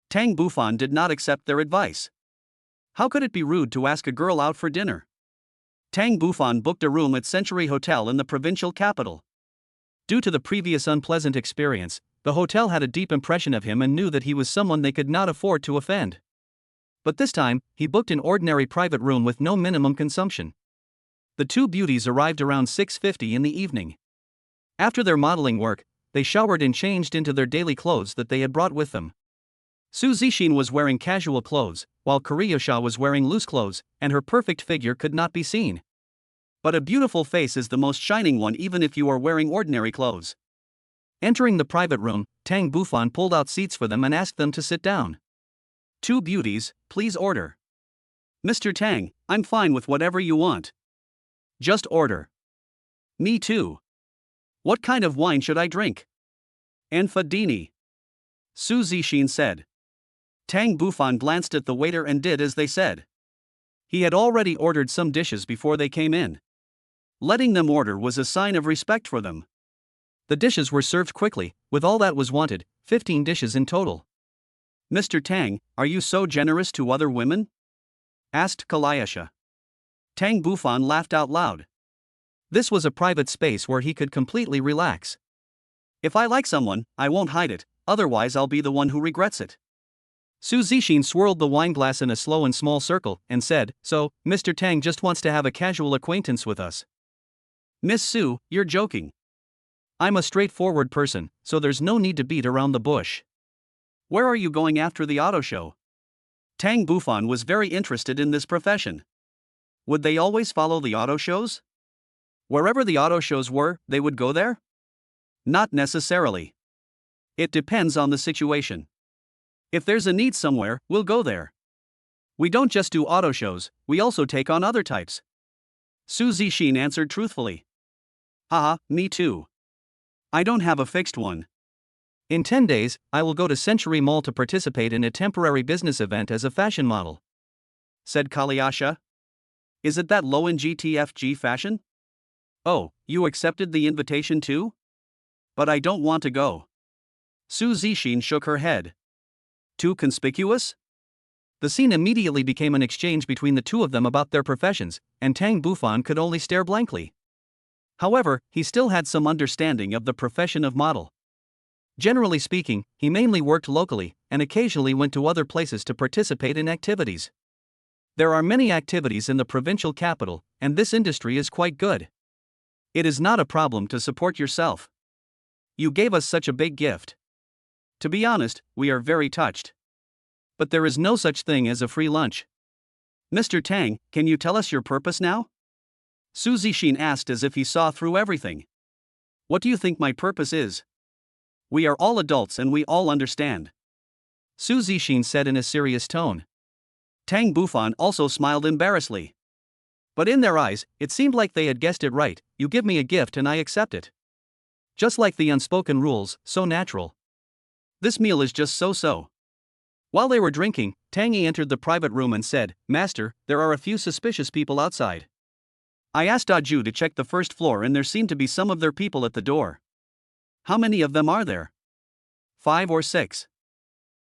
A: Tang Bufan did not accept their advice. How could it be rude to ask a girl out for dinner? Tang Bufan booked a room at Century Hotel in the provincial capital.
B: Due to the previous unpleasant experience, the hotel had a deep impression of him and knew that he was someone they could not afford to offend. But this time, he booked an ordinary private room with no minimum consumption. The 2 beauties arrived around 6:50 in the evening. After their modeling work, they showered and changed into their daily clothes that they had brought with them.
A: Su Zixin was wearing casual clothes, while Koryosha was wearing loose clothes, and her perfect figure could not be seen. But a beautiful face is the most shining one even if you are wearing ordinary clothes.
B: Entering the private room, Tang Bufan pulled out seats for them and asked them to sit down.
A: 2 beauties, please order. Mr. Tang, I'm fine with whatever you want. Just order. Me too. What kind of wine should I drink? Anfadini. Su Zixin said. Tang Bufan glanced at the waiter and did as they said. He had already ordered some dishes before they came in. Letting them order was a sign of respect for them.
B: The dishes were served quickly, with all that was wanted, 15 dishes in total.
A: Mr. Tang, are you so generous to other women? Asked Kolyasha. Tang Bufan laughed out loud.
B: This was a private space where he could completely relax.
A: If I like someone, I won't hide it, otherwise I'll be the one who regrets it.
B: Su Zixin swirled the wineglass in a slow and small circle and said, "So, Mr. Tang just wants to have a casual acquaintance with us."
A: Miss Su, you're joking.
B: I'm a straightforward person, so there's no need to beat around the bush.
A: Where are you going after the auto show? Tang Bufan was very interested in this profession. Would they always follow the auto shows? Wherever the auto shows were, they would go there? Not necessarily. It depends on the situation. If there's a need somewhere, we'll go there. We don't just do auto shows, we also take on other types. Su Zixin answered truthfully. Haha, me too. I don't have a fixed one.
B: In 10 days, I will go to Century Mall to participate in a temporary business event as a fashion model,
A: said Kalyasha. Is it that low in GTFG fashion? Oh, you accepted the invitation too? But I don't want to go. Su Zixin shook her head. Too conspicuous?
B: The scene immediately became an exchange between the two of them about their professions, and Tang Bufan could only stare blankly. However, he still had some understanding of the profession of model. Generally speaking, he mainly worked locally, and occasionally went to other places to participate in activities. There are many activities in the provincial capital, and this industry is quite good. It is not a problem to support yourself. You gave us such a big gift. To be honest, we are very touched. But there is no such thing as a free lunch. Mr. Tang, can you tell us your purpose now? Su Zixin asked as if he saw through everything. What do you think my purpose is? We are all adults and we all understand. Su Zixin said in a serious tone. Tang Bufan also smiled embarrassedly. But in their eyes, it seemed like they had guessed it right. You give me a gift and I accept it. Just like the unspoken rules, so natural. This meal is just so-so. While they were drinking, Tang Yi entered the private room and said, Master, there are a few suspicious people outside. I asked Daju to check the first floor and there seemed to be some of their people at the door. How many of them are there? 5 or 6.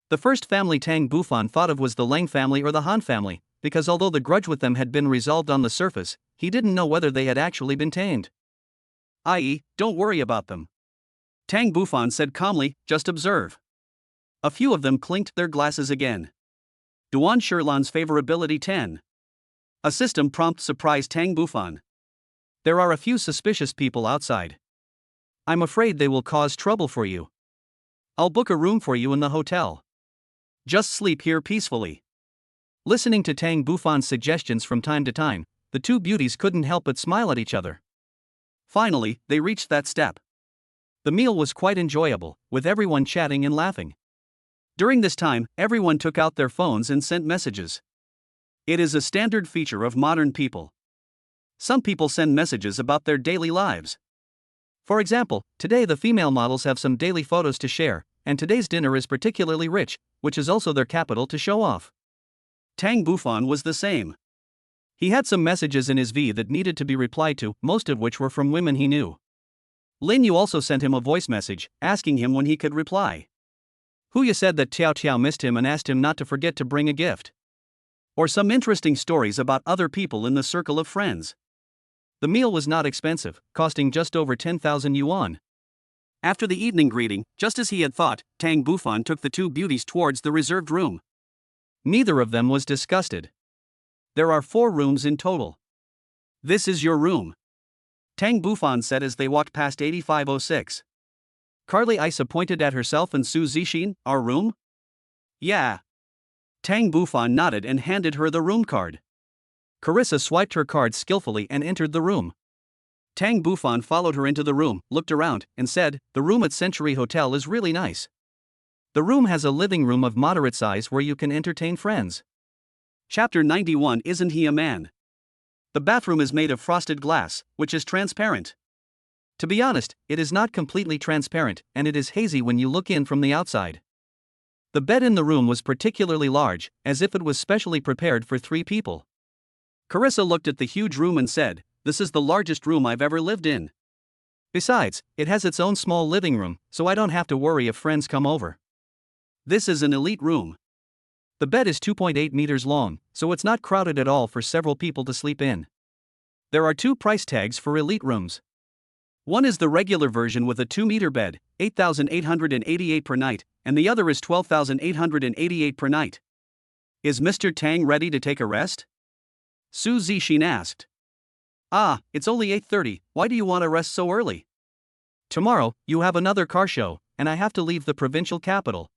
B: The first family Tang Bufan thought of was the Leng family or the Han family, because although the grudge with them had been resolved on the surface, he didn't know whether they had actually been tamed. I.e., don't worry about them. Tang Bufan said calmly, just observe. A few of them clinked their glasses again. Duan Shirlan's favorability 10. A system prompt surprised Tang Bufan. There are a few suspicious people outside. I'm afraid they will cause trouble for you. I'll book a room for you in the hotel. Just sleep here peacefully. Listening to Tang Bufan's suggestions from time to time, the two beauties couldn't help but smile at each other. Finally, they reached that step. The meal was quite enjoyable, with everyone chatting and laughing. During this time, everyone took out their phones and sent messages. It is a standard feature of modern people. Some people send messages about their daily lives. For example, today the female models have some daily photos to share, and today's dinner is particularly rich, which is also their capital to show off. Tang Bufan was the same. He had some messages in his V that needed to be replied to, most of which were from women he knew. Lin Yu also sent him a voice message, asking him when he could reply. Huya said that Tiao Tiao missed him and asked him not to forget to bring a gift. Or some interesting stories about other people in the circle of friends. The meal was not expensive, costing just over 10,000 yuan. After the evening greeting, just as he had thought, Tang Bufan took the two beauties towards the reserved room. Neither of them was disgusted. There are 4 rooms in total. This is your room. Tang Bufan said as they walked past 8506. Carly Isa pointed at herself and Su Zixin, our room? Yeah. Tang Bufan nodded and handed her the room card. Carissa swiped her card skillfully and entered the room. Tang Bufan followed her into the room, looked around, and said, the room at Century Hotel is really nice. The room has a living room of moderate size where you can entertain friends. Chapter 91 Isn't He a Man? The bathroom is made of frosted glass, which is transparent. To be honest, it is not completely transparent, and it is hazy when you look in from the outside. The bed in the room was particularly large, as if it was specially prepared for 3 people. Carissa looked at the huge room and said, this is the largest room I've ever lived in. Besides, it has its own small living room, so I don't have to worry if friends come over. This is an elite room. The bed is 2.8 meters long, so it's not crowded at all for several people to sleep in. There are 2 price tags for elite rooms. One is the regular version with a 2-meter bed, 8,888 per night, and the other is 12,888 per night. Is Mr. Tang ready to take a rest? Su Zixin asked. Ah, it's only 8:30, why do you want to rest so early? Tomorrow, you have another car show, and I have to leave the provincial capital.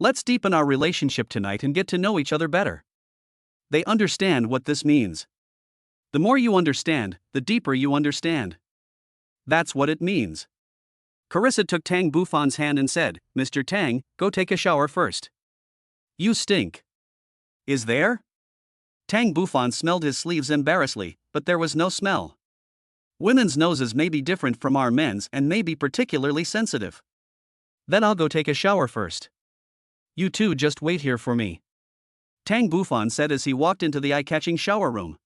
B: Let's deepen our relationship tonight and get to know each other better. They understand what this means. The more you understand, the deeper you understand. That's what it means. Carissa took Tang Bufan's hand and said, Mr. Tang, go take a shower first. You stink. Is there?
A: Tang Bufan smelled his sleeves embarrassedly, but there was no smell. Women's noses may be different from our men's and may be particularly sensitive.
B: Then I'll go take a shower first. You two just wait here for me,
A: Tang Bufan said as he walked into the eye-catching shower room.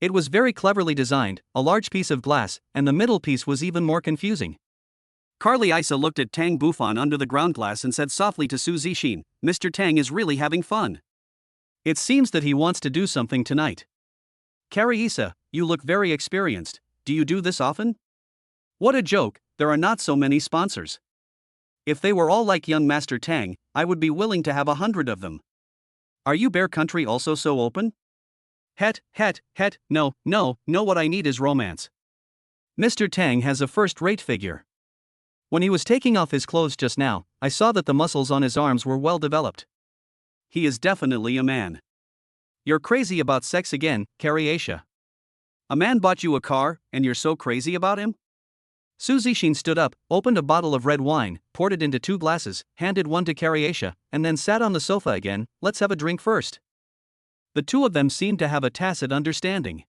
B: It was very cleverly designed, a large piece of glass, and the middle piece was even more confusing.
A: Carly Isa looked at Tang Bufan under the ground glass and said softly to Su Zixin, "Mr. Tang is really having fun.
B: It seems that he wants to do something tonight."
A: Carrie Isa, you look very experienced. Do you do this often? What a joke, there are not so many sponsors. If they were all like young Master Tang, I would be willing to have 100 of them. Are you Bear Country also so open?
B: Het, no, what I need is romance. Mr. Tang has a first-rate figure. When he was taking off his clothes just now, I saw that the muscles on his arms were well developed.
A: He is definitely a man.
B: You're crazy about sex again, Carrie Asia.
A: A man bought you a car, and you're so crazy about him?
B: Su Zixin stood up, opened a bottle of red wine, poured it into 2 glasses, handed one to Carrie Asia, and then sat on the sofa again. Let's have a drink first. The two of them seemed to have a tacit understanding.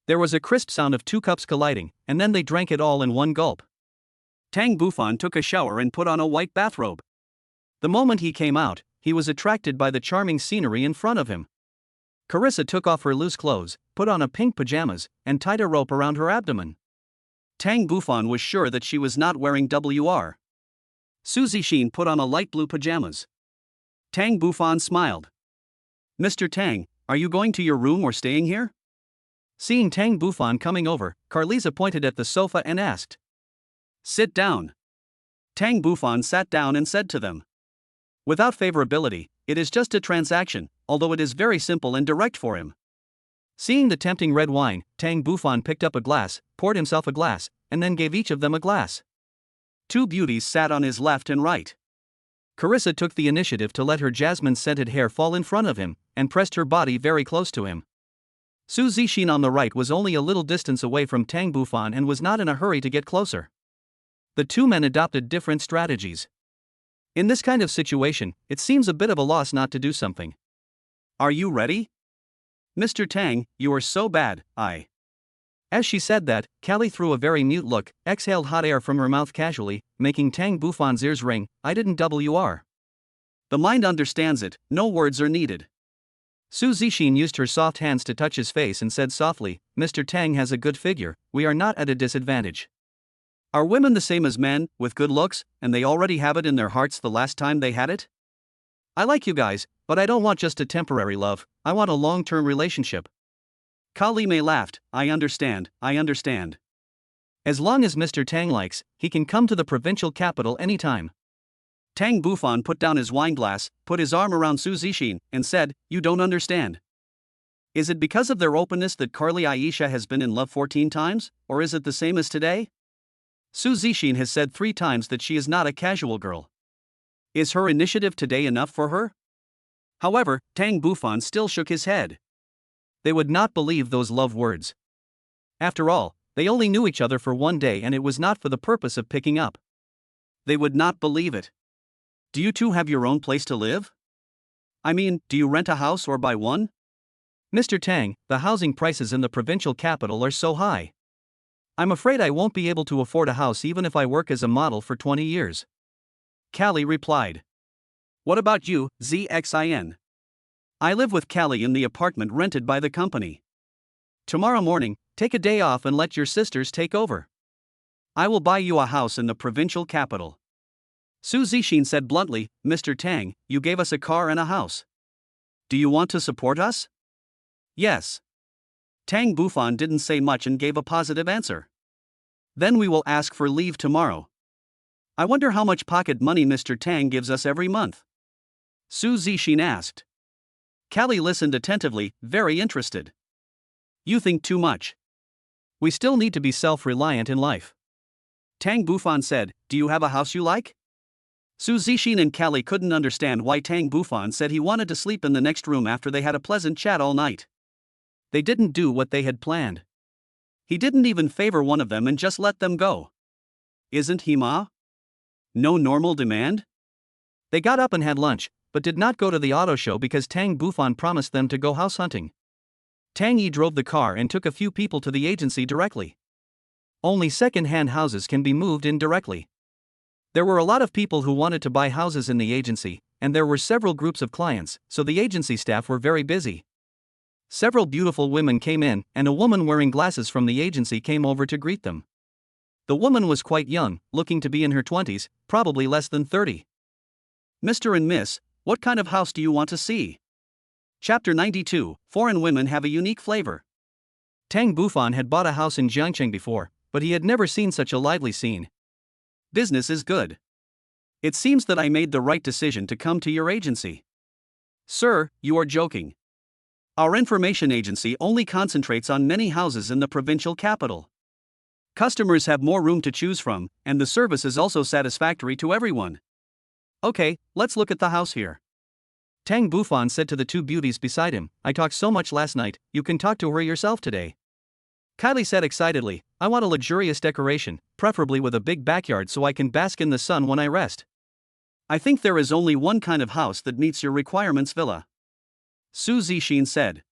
B: There was a crisp sound of 2 cups colliding, and then they drank it all in one gulp.
A: Tang Bufan took a shower and put on a white bathrobe.
B: The moment he came out, he was attracted by the charming scenery in front of him. Carissa took off her loose clothes, put on a pink pajamas, and tied a rope around her abdomen.
A: Tang Bufan was sure that she was not wearing WR. Su Zixin put on a light blue pajamas. Tang Bufan smiled. "Mr. Tang, are you going to your room or staying here?"
B: Seeing Tang Bufan coming over, Carlisa pointed at the sofa and asked,
A: "Sit down." Tang Bufan sat down and said to them, "Without favorability, it is just a transaction, although it is very simple and direct for him."
B: Seeing the tempting red wine, Tang Bufan picked up a glass, poured himself a glass, and then gave each of them a glass.
A: 2 beauties sat on his left and right.
B: Carissa took the initiative to let her jasmine-scented hair fall in front of him, and pressed her body very close to him. Su Zixin on the right was only a little distance away from Tang Bufan and was not in a hurry to get closer. The 2 men adopted different strategies. In this kind of situation, it seems a bit of a loss not to do something.
A: "Are you ready?" "Mr. Tang, you are so bad,
B: As she said that, Callie threw a very mute look, exhaled hot air from her mouth casually, making Tang Bufan's ears ring. "I didn't WR."
A: "The mind understands it, no words are needed."
B: Su Zixin used her soft hands to touch his face and said softly, "Mr. Tang has a good figure, we are not at a disadvantage."
A: "Are women the same as men, with good looks, and they already have it in their hearts the last time they had it?"
B: "I like you guys, but I don't want just a temporary love, I want a long-term relationship."
A: Kali Mei laughed. I understand.
B: As long as Mr. Tang likes, he can come to the provincial capital anytime.
A: Tang Bufan put down his wineglass, put his arm around Su Zixin, and said, "You don't understand. Is it because of their openness that Carly Aisha has been in love 14 times, or is it the same as today? Su Zixin has said 3 times that she is not a casual girl. Is her initiative today enough for her?" However, Tang Bufan still shook his head.
B: They would not believe those love words. After all, they only knew each other for 1 day and it was not for the purpose of picking up.
A: They would not believe it. "Do you two have your own place to live? I mean, do you rent a house or buy one?"
B: "Mr. Tang, the housing prices in the provincial capital are so high. I'm afraid I won't be able to afford a house even if I work as a model for 20 years.
A: Callie replied. "What about you, Zxin? I live with Callie in the apartment rented by the company. Tomorrow morning, take a day off and let your sisters take over. I will buy you a house in the provincial capital." Su Zixin said bluntly, "Mr. Tang, you gave us a car and a house. Do you want to support us?" "Yes." Tang Bufan didn't say much and gave a positive answer. "Then we will ask for leave tomorrow. I wonder how much pocket money Mr. Tang gives us every month?" Su Zixin asked. Callie listened attentively, very interested. "You think too much.
B: We still need to be self-reliant in life."
A: Tang Bufan said, "Do you have a house you like?" Su Zixin and Callie couldn't understand why Tang Bufan said he wanted to sleep in the next room after they had a pleasant chat all night. They didn't do what they had planned. He didn't even favor one of them and just let them go. Isn't he, Ma? No normal demand?
B: They got up and had lunch, but did not go to the auto show because Tang Bufan promised them to go house hunting. Tang Yi drove the car and took a few people to the agency directly. Only second-hand houses can be moved in directly. There were a lot of people who wanted to buy houses in the agency, and there were several groups of clients, so the agency staff were very busy. Several beautiful women came in, and a woman wearing glasses from the agency came over to greet them. The woman was quite young, looking to be in her 20s, probably less than 30.
A: Mr. and Miss, what kind of house do you want to see? Chapter 92, Foreign Women Have a Unique Flavor.
B: Tang Bufan had bought a house in Jiangcheng before, but he had never seen such a lively scene.
A: Business is good. It seems that I made the right decision to come to your agency. Sir, you are joking. Our information agency only concentrates on many houses in the provincial capital. Customers have more room to choose from, and the service is also satisfactory to everyone. Okay, let's look at the house here.
B: Tang Bufan said to the two beauties beside him, I talked so much last night, you can talk to her yourself today. Kylie said excitedly, I want a luxurious decoration, preferably with a big backyard so I can bask in the sun when I rest.
A: I think there is only one kind of house that meets your requirements, Villa. Su Zixin said.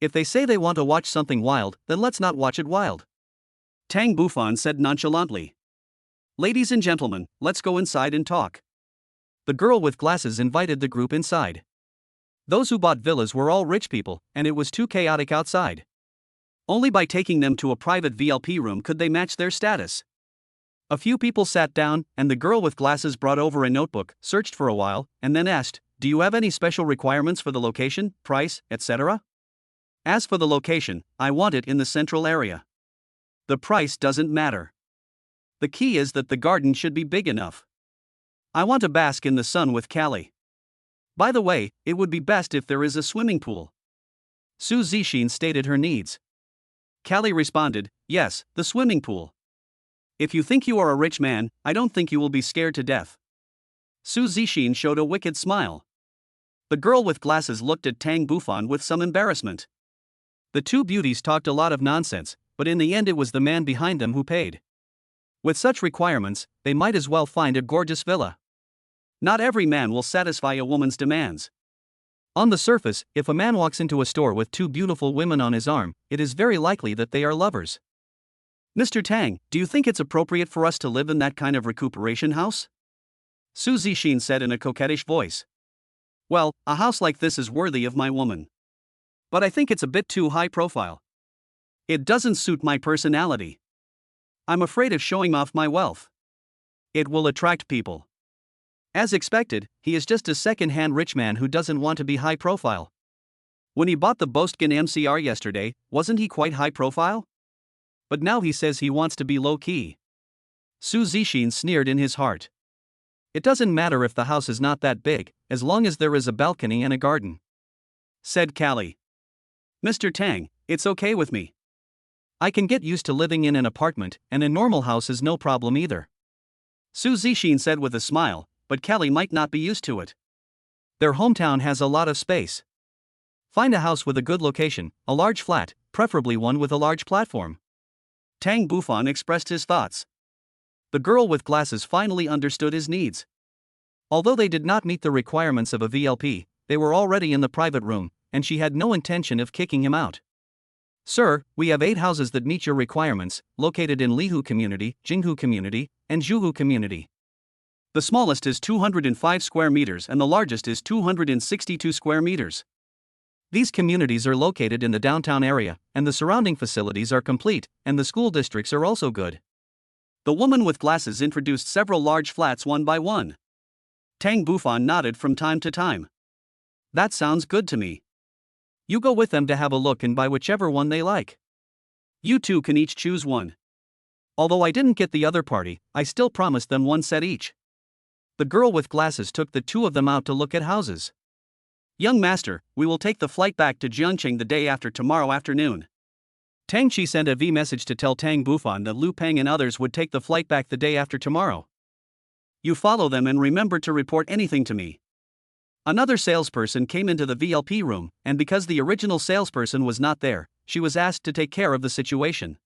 B: If they say they want to watch something wild, then let's not watch it wild.
A: Tang Bufan said nonchalantly. Ladies and gentlemen, let's go inside and talk.
B: The girl with glasses invited the group inside. Those who bought villas were all rich people, and it was too chaotic outside.
A: Only by taking them to a private VLP room could they match their status.
B: A few people sat down, and the girl with glasses brought over a notebook, searched for a while, and then asked, Do you have any special requirements for the location, price, etc.?
A: As for the location, I want it in the central area. The price doesn't matter. The key is that the garden should be big enough. I want to bask in the sun with Callie. By the way, it would be best if there is a swimming pool.
B: Su Zixin stated her needs.
A: Callie responded, Yes, the swimming pool. If you think you are a rich man, I don't think you will be scared to death. Su Zixin showed a wicked smile. The girl with glasses looked at Tang Bufan with some embarrassment.
B: The two beauties talked a lot of nonsense, but in the end it was the man behind them who paid. With such requirements, they might as well find a gorgeous villa.
A: Not every man will satisfy a woman's demands.
B: On the surface, if a man walks into a store with two beautiful women on his arm, it is very likely that they are lovers.
A: Mr. Tang, do you think it's appropriate for us to live in that kind of recuperation house? Su Zixin said in a coquettish voice. Well, a house like this is worthy of my woman. But I think it's a bit too high profile. It doesn't suit my personality. I'm afraid of showing off my wealth. It will attract people. As expected, he is just a second-hand rich man who doesn't want to be high profile. When he bought the Bostgen MCR yesterday, wasn't he quite high profile? But now he says he wants to be low-key. Su Zixin sneered in his heart.
B: It doesn't matter if the house is not that big, as long as there is a balcony and a garden,
A: said Callie. Mr. Tang, it's okay with me.
B: I can get used to living in an apartment, and a normal house is no problem either,
A: Su Zixin said with a smile, but Callie might not be used to it.
B: Their hometown has a lot of space. Find a house with a good location, a large flat, preferably one with a large platform.
A: Tang Bufan expressed his thoughts. The girl with glasses finally understood his needs.
B: Although they did not meet the requirements of a VLP, they were already in the private room, and she had no intention of kicking him out. Sir, we have 8 houses that meet your requirements, located in Lihu Community, Jinghu Community, and Zhuhu Community.
A: The smallest is 205 square meters and the largest is 262 square meters.
B: These communities are located in the downtown area, and the surrounding facilities are complete, and the school districts are also good.
A: The woman with glasses introduced several large flats one by one. Tang Bufan nodded from time to time. That sounds good to me.
B: You go with them to have a look and buy whichever one they like.
A: You two can each choose one.
B: Although I didn't get the other party, I still promised them one set each. The girl with glasses took the two of them out to look at houses.
A: Young master, we will take the flight back to Jiangcheng the day after tomorrow afternoon.
B: Tang Chi sent a V message to tell Tang Bufan that Lu Peng and others would take the flight back the day after tomorrow.
A: You follow them and remember to report anything to me. Another salesperson came into the VLP room, and because the original salesperson was not there, she was asked to take care of the situation.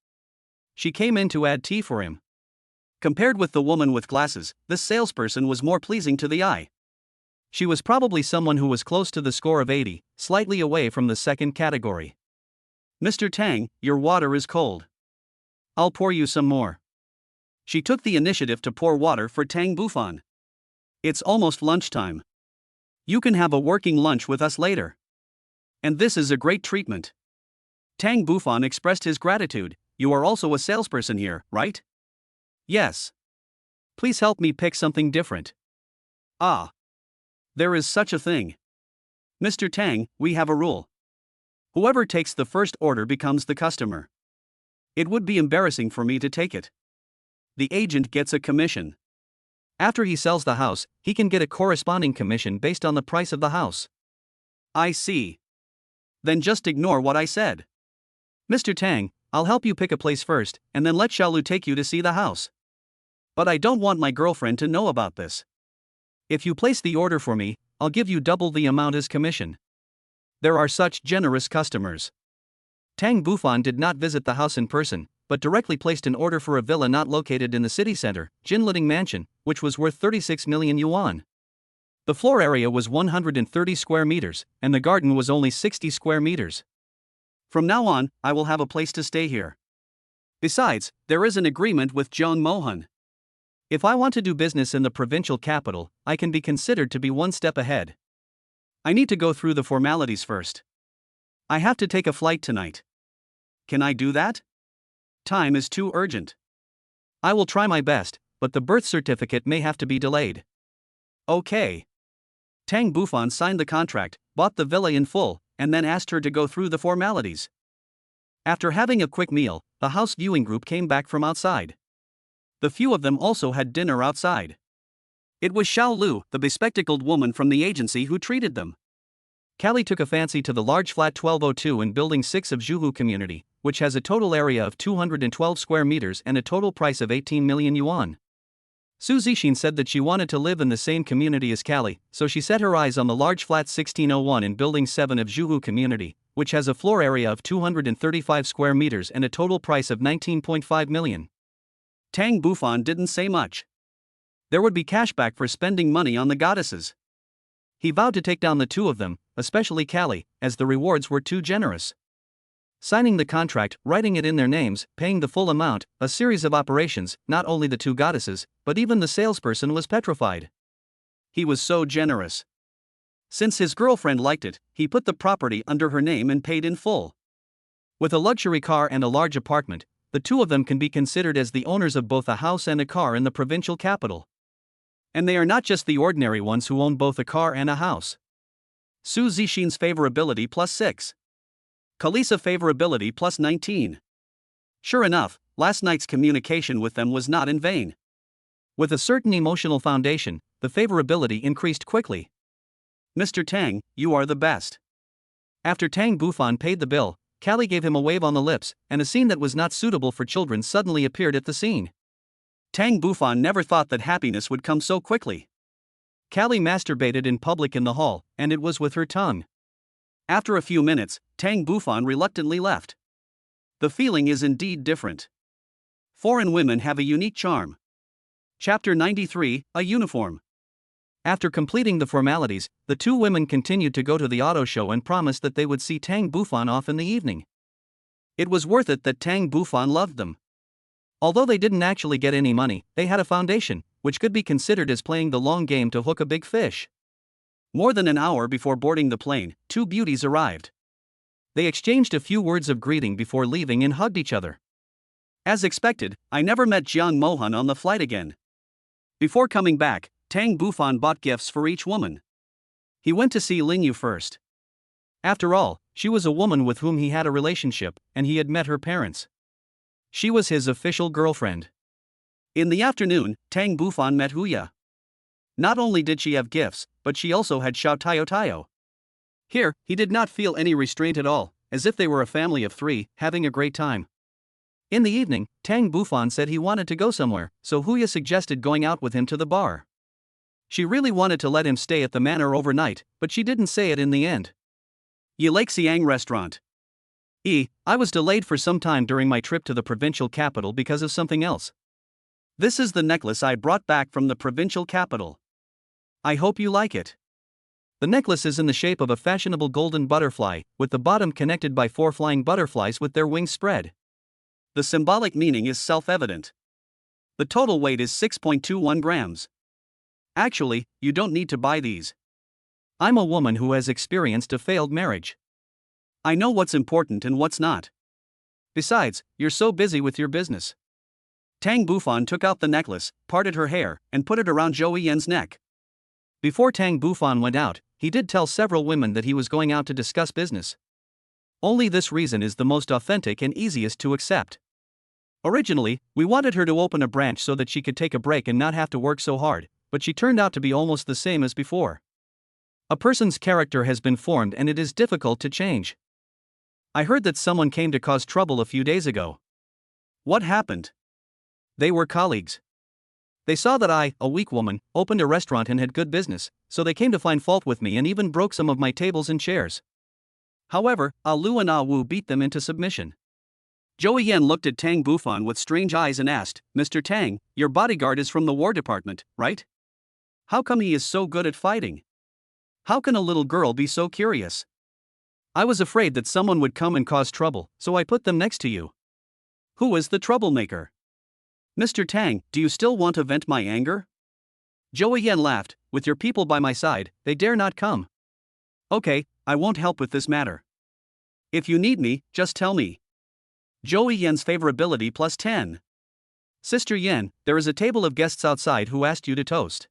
A: She came in to add tea for him. Compared with the woman with glasses, this salesperson was more pleasing to the eye.
B: She was probably someone who was close to the score of 80, slightly away from the second category.
A: Mr. Tang, your water is cold. I'll pour you some more. She took the initiative to pour water for Tang Bufan. It's almost lunchtime. You can have a working lunch with us later. And this is a great treatment. Tang Bufan expressed his gratitude. You are also a salesperson here, right? Yes. Please help me pick something different. Ah. There is such a thing. Mr. Tang, we have a rule. Whoever takes the first order becomes the customer. It would be embarrassing for me to take it. The agent gets a commission.
B: After he sells the house, he can get a corresponding commission based on the price of the house.
A: I see. Then just ignore what I said.
B: Mr. Tang, I'll help you pick a place first, and then let Xiaolu take you to see the house.
A: But I don't want my girlfriend to know about this.
B: If you place the order for me, I'll give you double the amount as commission.
A: There are such generous customers.
B: Tang Bufan did not visit the house in person, but directly placed an order for a villa not located in the city center, Jinliting Mansion, which was worth 36 million yuan. The floor area was 130 square meters, and the garden was only 60 square meters.
A: From now on, I will have a place to stay here. Besides, there is an agreement with Jiang Mohan.
B: If I want to do business in the provincial capital, I can be considered to be one step ahead.
A: I need to go through the formalities first. I have to take a flight tonight. Can I do that? Time is too urgent.
B: I will try my best, but the birth certificate may have to be delayed.
A: Okay. Tang Bufan signed the contract, bought the villa in full, and then asked her to go through the formalities. After having a quick meal, the house viewing group came back from outside. The few of them also had dinner outside. It was Xiao Lu, the bespectacled woman from the agency, who treated them.
B: Callie took a fancy to the large flat 1202 in Building 6 of Zhuhu Community, which has a total area of 212 square meters and a total price of 18 million yuan. Su Zixin said that she wanted to live in the same community as Callie, so she set her eyes on the large flat 1601 in Building 7 of Zhuhu Community, which has a floor area of 235 square meters and a total price of 19.5 million.
A: Tang Bufan didn't say much. There would be cashback for spending money on the goddesses.
B: He vowed to take down the two of them, especially Callie, as the rewards were too generous. Signing the contract, writing it in their names, paying the full amount, a series of operations, not only the two goddesses, but even the salesperson was petrified.
A: He was so generous. Since his girlfriend liked it, he put the property under her name and paid in full.
B: With a luxury car and a large apartment, the two of them can be considered as the owners of both a house and a car in the provincial capital.
A: And they are not just the ordinary ones who own both a car and a house. Su Zixin's favorability plus 6. Kalisa favorability plus 19. Sure enough, last night's communication with them was not in vain.
B: With a certain emotional foundation, the favorability increased quickly.
A: Mr. Tang, you are the best.
B: After Tang Bufan paid the bill, Callie gave him a wave on the lips, and a scene that was not suitable for children suddenly appeared at the scene.
A: Tang Bufan never thought that happiness would come so quickly.
B: Callie masturbated in public in the hall, and it was with her tongue.
A: After a few minutes, Tang Bufan reluctantly left. The feeling is indeed different. Foreign women have a unique charm. Chapter 93, A Uniform.
B: After completing the formalities, the two women continued to go to the auto show and promised that they would see Tang Bufan off in the evening.
A: It was worth it that Tang Bufan loved them.
B: Although they didn't actually get any money, they had a foundation, which could be considered as playing the long game to hook a big fish.
A: More than an hour before boarding the plane, two beauties arrived.
B: They exchanged a few words of greeting before leaving and hugged each other.
A: As expected, I never met Jiang Mohan on the flight again. Before coming back, Tang Bufan bought gifts for each woman. He went to see Lingyu first.
B: After all, she was a woman with whom he had a relationship, and he had met her parents. She was his official girlfriend.
A: In the afternoon, Tang Bufan met Huya. Not only did she have gifts, but she also had Xiao Tayo Tayo. Here, he did not feel any restraint at all, as if they were a family of three, having a great time.
B: In the evening, Tang Bufan said he wanted to go somewhere, so Huya suggested going out with him to the bar. She really wanted to let him stay at the manor overnight, but she didn't say it in the end.
A: Yilaxiang Restaurant.
B: I was delayed for some time during my trip to the provincial capital because of something else.
A: This is the necklace I brought back from the provincial capital. I hope you like it.
B: The necklace is in the shape of a fashionable golden butterfly, with the bottom connected by 4 flying butterflies with their wings spread.
A: The symbolic meaning is self-evident. The total weight is 6.21 grams. Actually, you don't need to buy these.
B: I'm a woman who has experienced a failed marriage.
A: I know what's important and what's not.
B: Besides, you're so busy with your business.
A: Tang Bufan took out the necklace, parted her hair, and put it around Zhou Yiyan's neck.
B: Before Tang Bufan went out, he did tell several women that he was going out to discuss business. Only this reason is the most authentic and easiest to accept. Originally, we wanted her to open a branch so that she could take a break and not have to work so hard, but she turned out to be almost the same as before. A person's character has been formed and it is difficult to change. I heard that someone came to cause trouble a few days ago.
A: What happened?
B: They were colleagues. They saw that I, a weak woman, opened a restaurant and had good business, so they came to find fault with me and even broke some of my tables and chairs.
A: However, Ah Lu and Ah Wu beat them into submission. Zhou Yiyan looked at Tang Bufan with strange eyes and asked, "Mr. Tang, your bodyguard is from the War Department, right? How come he is so good at fighting? How can a little girl be so curious?"
B: I was afraid that someone would come and cause trouble, so I put them next to you.
A: Who is the troublemaker? Mr. Tang, do you still want to vent my anger?
B: Zhou Yiyan laughed, "With your people by my side, they dare not come."
A: Okay, I won't help with this matter. If you need me, just tell me. Zhou Yiyan's favorability plus 10.
B: Sister Yan, there is a table of guests outside who asked you to toast.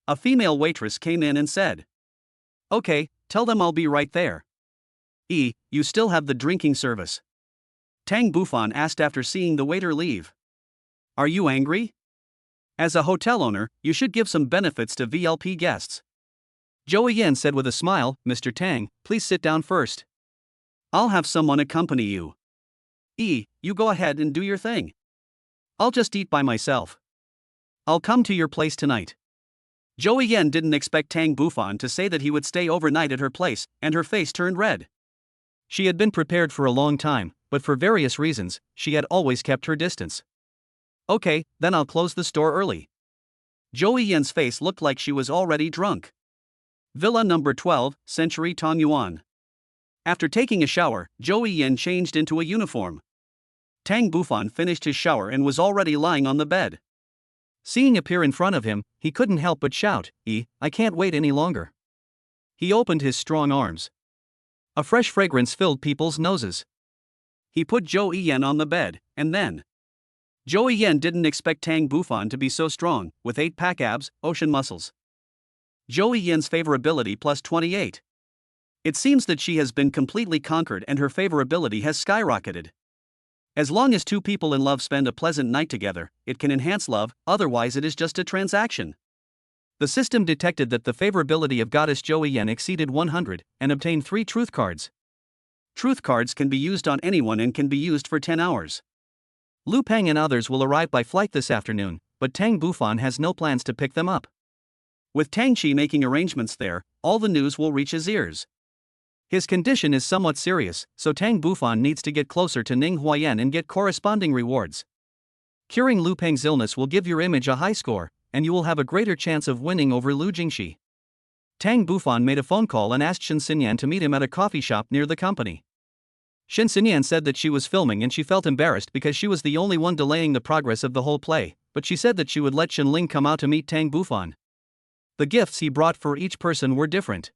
A: A female waitress came in and said, "Okay, tell them I'll be right there." You still have the drinking service? Tang Bufan asked after seeing the waiter leave. Are you angry? As a hotel owner, you should give some benefits to VLP guests.
B: Zhou Yiyan said with a smile, "Mr. Tang, please sit down first.
A: I'll have someone accompany you. You go ahead and do your thing. I'll just eat by myself. I'll come to your place tonight." Zhou Yiyan didn't expect Tang Bufan to say that he would stay overnight at her place, and her face turned red.
B: She had been prepared for a long time, but for various reasons, she had always kept her distance.
A: Okay, then I'll close the store early. Zhou Yiyan's face looked like she was already drunk. Villa number 12, Century Tongyuan. After taking a shower, Zhou Yiyan changed into a uniform. Tang Bufan finished his shower and was already lying on the bed.
B: Seeing appear in front of him, he couldn't help but shout, "I can't wait any longer." He opened his strong arms. A fresh fragrance filled people's noses.
A: He put Zhou Yiyan on the bed, and then. Zhou Yiyan didn't expect Tang Bufan to be so strong, with 8-pack abs, ocean muscles. Zhou Yiyan's favorability plus 28. It seems that she has been completely conquered and her favorability has skyrocketed. As long as two people in love spend a pleasant night together, it can enhance love, otherwise it is just a transaction.
B: The system detected that the favorability of goddess Zhou Yiyan exceeded 100, and obtained 3 truth cards.
A: Truth cards can be used on anyone and can be used for 10 hours.
B: Lu Peng and others will arrive by flight this afternoon, but Tang Bufan has no plans to pick them up.
A: With Tang Chi making arrangements there, all the news will reach his ears.
B: His condition is somewhat serious, so Tang Bufan needs to get closer to Ning Huayan and get corresponding rewards. Curing Lu Peng's illness will give your image a high score, and you will have a greater chance of winning over Lu Jingxi. Tang Bufan made a phone call and asked Shen Xinyan to meet him at a coffee shop near the company. Shen Xinyan said that she was filming and she felt embarrassed because she was the only one delaying the progress of the whole play, but she said that she would let Shen Ling come out to meet Tang Bufan. The gifts he brought for each person were different.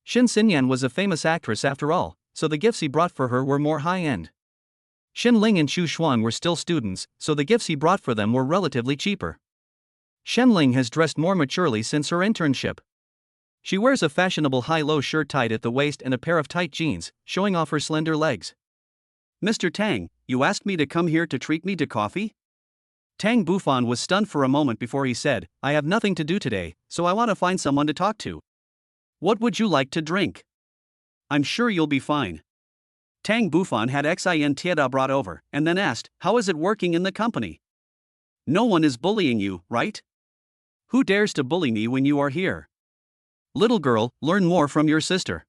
B: Shen Xinyan was a famous actress after all, so the gifts he brought for her were more high-end. Shen Ling and Xu Xuan were still students, so the gifts he brought for them were relatively cheaper. Shen Ling has dressed more maturely since her internship. She wears a fashionable high-low shirt tied at the waist and a pair of tight jeans, showing off her slender legs.
A: "Mr. Tang, you asked me to come here to treat me to coffee?" Tang Bufan was stunned for a moment before he said, "I have nothing to do today, so I want to find someone to talk to. What would you like to drink?" "I'm sure you'll be fine." Tang Bufan had Xin Tieda brought over, and then asked, "How is it working in the company? No one is bullying you, right? Who dares to bully me when you are here? Little girl, learn more from your sister.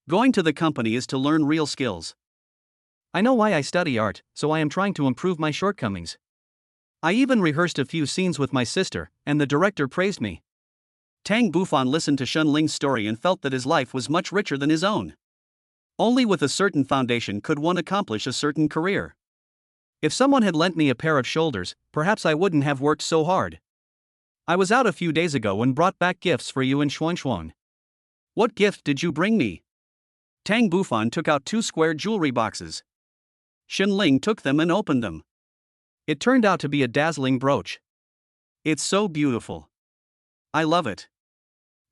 A: Going to the company is to learn real skills."
B: "I know why I study art, so I am trying to improve my shortcomings. I even rehearsed a few scenes with my sister, and the director praised me."
A: Tang Bufan listened to Shun Ling's story and felt that his life was much richer than his own. Only with a certain foundation could one accomplish a certain career. If someone had lent me a pair of shoulders, perhaps I wouldn't have worked so hard. I was out a few days ago and brought back gifts for you in Shuangshuang. What gift did you bring me? Tang Bufan took out 2 square jewelry boxes. Shun Ling took them and opened them. It turned out to be a dazzling brooch. It's so beautiful. I love it.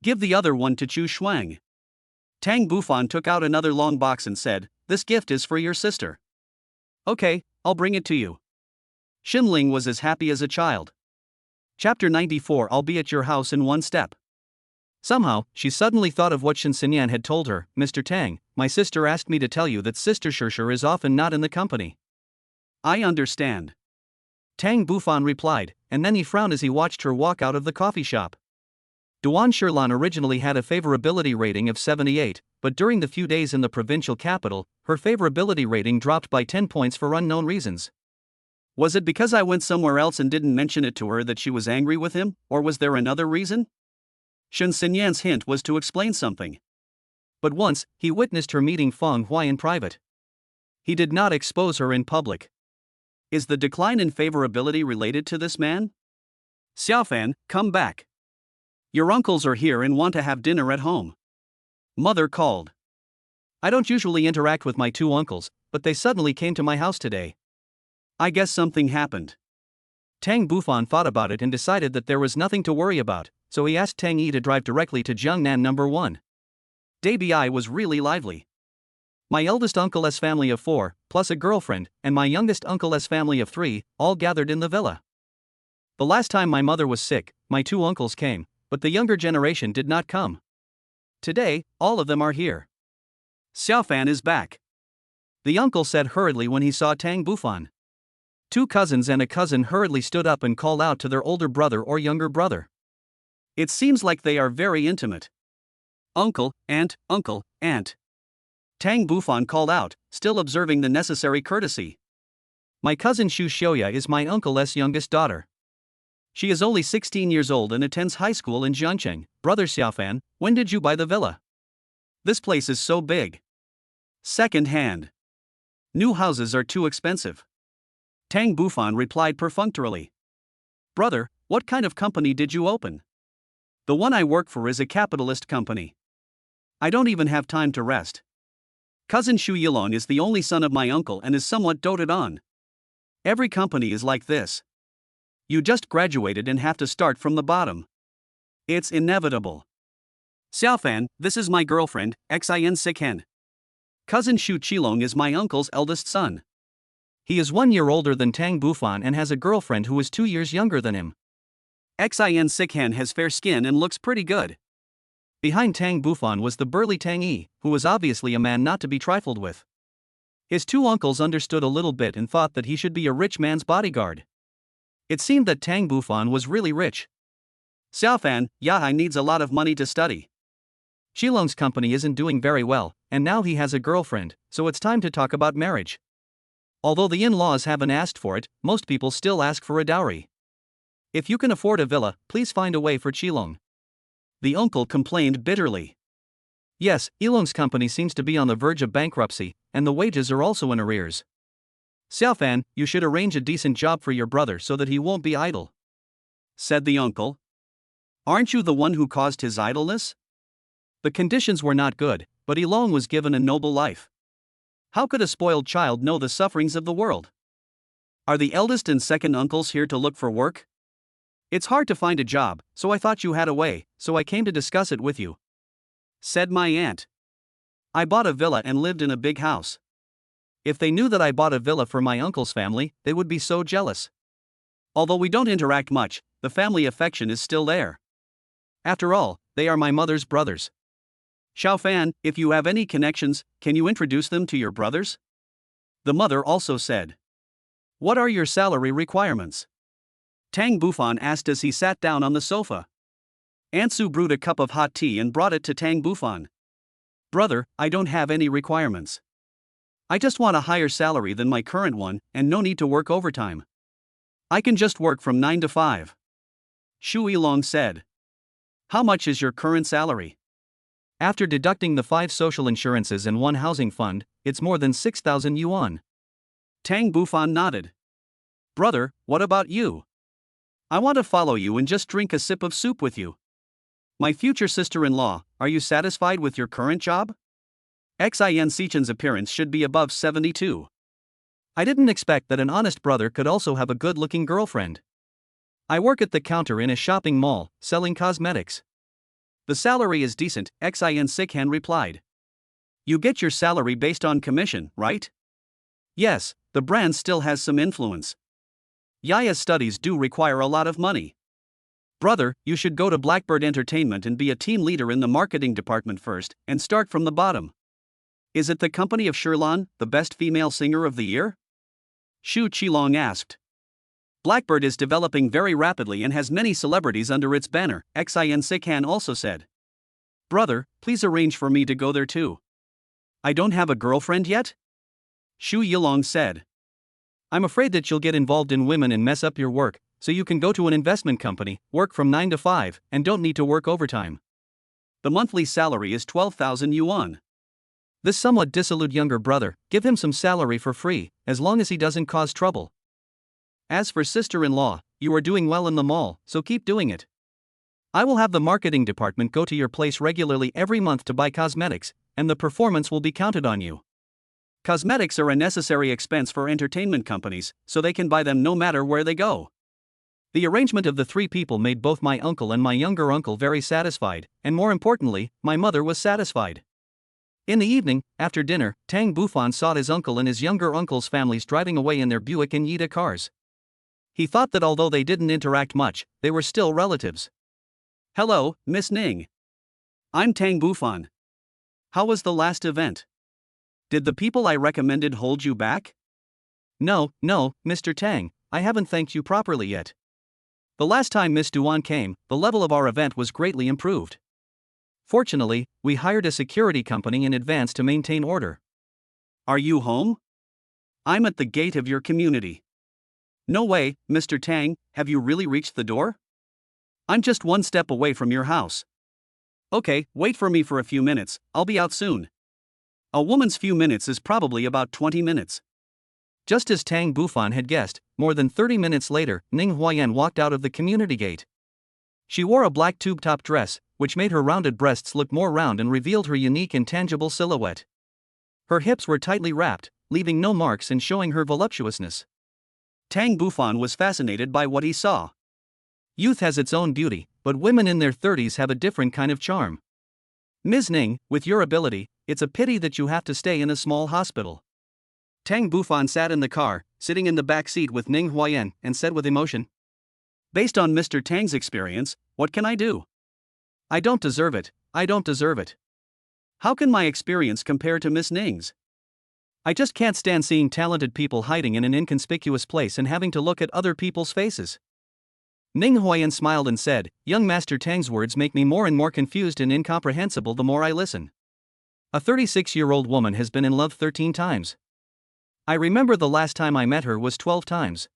A: Give the other one to Chu Shuang. Tang Bufan took out another long box and said, "This gift is for your sister." "Okay, I'll bring it to you." Shun Ling was as happy as a child. Chapter 94. I'll be at your house in one step. Somehow, she suddenly thought of what Shen Xinyan had told her. "Mr. Tang, my sister asked me to tell you that Sister Shishir is often not in the company." "I understand," Tang Bufan replied, and then he frowned as he watched her walk out of the coffee shop. Duan Shirlan originally had a favorability rating of 78, but during the few days in the provincial capital, her favorability rating dropped by 10 points for unknown reasons. Was it because I went somewhere else and didn't mention it to her that she was angry with him, or was there another reason? Shen Xinyan's hint was to explain something. But once, he witnessed her meeting Feng Huai in private. He did not expose her in public. Is the decline in favorability related to this man? Xiaofan, come back. Your uncles are here and want to have dinner at home. Mother called. I don't usually interact with my 2 uncles, but they suddenly came to my house today. I guess something happened. Tang Bufan thought about it and decided that there was nothing to worry about, so he asked Tang Yi to drive directly to Jiangnan No. 1. Day Bi was really lively. My eldest uncle's family of 4, plus a girlfriend, and my youngest uncle's family of 3, all gathered in the villa. The last time my mother was sick, my 2 uncles came, but the younger generation did not come. Today, all of them are here. Xiaofan is back, the uncle said hurriedly when he saw Tang Bufan. 2 cousins and a cousin hurriedly stood up and called out to their older brother or younger brother. It seems like they are very intimate. Uncle, aunt, Tang Bufan called out, still observing the necessary courtesy. My cousin Xu Xiuya is my uncle's youngest daughter. She is only 16 years old and attends high school in Jiangcheng. Brother Xiaofan, when did you buy the villa? This place is so big. Second hand. New houses are too expensive. Tang Bufan replied perfunctorily. Brother, what kind of company did you open? The one I work for is a capitalist company. I don't even have time to rest. Cousin Xu Yilong is the only son of my uncle and is somewhat doted on. Every company is like this. You just graduated and have to start from the bottom. It's inevitable. Xiaofan, this is my girlfriend, Xin Sikhen. Cousin Xu Qilong is my uncle's eldest son. He is 1 year older than Tang Bufan and has a girlfriend who is 2 years younger than him. Xin Sikhen has fair skin and looks pretty good. Behind Tang Bufan was the burly Tang Yi, who was obviously a man not to be trifled with. His 2 uncles understood a little bit and thought that he should be a rich man's bodyguard. It seemed that Tang Bufan was really rich. Xiaofan, Yahai needs a lot of money to study. Shilong's company isn't doing very well, and now he has a girlfriend, so it's time to talk about marriage. Although the in-laws haven't asked for it, most people still ask for a dowry. If you can afford a villa, please find a way for Qilong. The uncle complained bitterly. Yes, Ilong's company seems to be on the verge of bankruptcy, and the wages are also in arrears. Xiaofan, you should arrange a decent job for your brother so that he won't be idle, said the uncle. Aren't you the one who caused his idleness? The conditions were not good, but Ilong was given a noble life. How could a spoiled child know the sufferings of the world? Are the eldest and second uncles here to look for work? It's hard to find a job, so I thought you had a way, so I came to discuss it with you, said my aunt. I bought a villa and lived in a big house. If they knew that I bought a villa for my uncle's family, they would be so jealous. Although we don't interact much, the family affection is still there. After all, they are my mother's brothers. Xiaofan, if you have any connections, can you introduce them to your brothers? The mother also said. What are your salary requirements? Tang Bufan asked as he sat down on the sofa. Ansu brewed a cup of hot tea and brought it to Tang Bufan. Brother, I don't have any requirements. I just want a higher salary than my current one, and no need to work overtime. I can just work from 9 to 5. Xu Yilong said. How much is your current salary?
B: After deducting the 5 social insurances and 1 housing fund, it's more than 6,000 yuan.
A: Tang Bufan nodded. Brother, what about you? I want to follow you and just drink a sip of soup with you. My future sister-in-law, are you satisfied with your current job? Xin Sichen's appearance should be above 72.
B: I didn't expect that an honest brother could also have a good-looking girlfriend. I work at the counter in a shopping mall, selling cosmetics.
A: The salary is decent, Xin Sichan replied. You get your salary based on commission, right? Yes, the brand still has some influence. Yaya's studies do require a lot of money. Brother, you should go to Blackbird Entertainment and be a team leader in the marketing department first, and start from the bottom. Is it the company of Shirlan, the best female singer of the year? Xu Qilong asked. Blackbird is developing very rapidly and has many celebrities under its banner, Xin Sichan also said. Brother, please arrange for me to go there too. I don't have a girlfriend yet? Xu Yilong said.
B: I'm afraid that you'll get involved in women and mess up your work, so you can go to an investment company, work from 9 to 5, and don't need to work overtime.
A: The monthly salary is 12,000 yuan.
B: This somewhat dissolute younger brother, give him some salary for free, as long as he doesn't cause trouble.
A: As for sister-in-law, you are doing well in the mall, so keep doing it.
B: I will have the marketing department go to your place regularly every month to buy cosmetics, and the performance will be counted on you.
A: Cosmetics are a necessary expense for entertainment companies, so they can buy them no matter where they go.
B: The arrangement of the 3 people made both my uncle and my younger uncle very satisfied, and more importantly, my mother was satisfied. In the evening, after dinner, Tang Bufan saw his uncle and his younger uncle's families driving away in their Buick and Yida cars. He thought that although they didn't interact much, they were still relatives.
A: Hello, Miss Ning. I'm Tang Bufan. How was the last event? Did the people I recommended hold you back?
B: No, Mr. Tang, I haven't thanked you properly yet. The last time Miss Duan came, the level of our event was greatly improved. Fortunately, we hired a security company in advance to maintain order.
A: Are you home? I'm at the gate of your community. No way, Mr. Tang, have you really reached the door? I'm just 1 step away from your house. Okay, wait for me for a few minutes, I'll be out soon. A woman's few minutes is probably about 20 minutes.
B: Just as Tang Bufan had guessed, more than 30 minutes later, Ning Huayan walked out of the community gate. She wore a black tube-top dress, which made her rounded breasts look more round and revealed her unique and tangible silhouette. Her hips were tightly wrapped, leaving no marks and showing her voluptuousness.
A: Tang Bufan was fascinated by what he saw.
B: Youth has its own beauty, but women in their 30s have a different kind of charm. Ms. Ning, with your ability, it's a pity that you have to stay in a small hospital.
A: Tang Bufan sat in the car, sitting in the back seat with Ning Huayan, and said with emotion, Based on Mr. Tang's experience, what can I do?
B: I don't deserve it.
A: How can my experience compare to Miss Ning's?
B: I just can't stand seeing talented people hiding in an inconspicuous place and having to look at other people's faces. Ning Huayan smiled and said, Young Master Tang's words make me more and more confused and incomprehensible the more I listen. A 36-year-old woman has been in love 13 times. I remember the last time I met her was 12 times.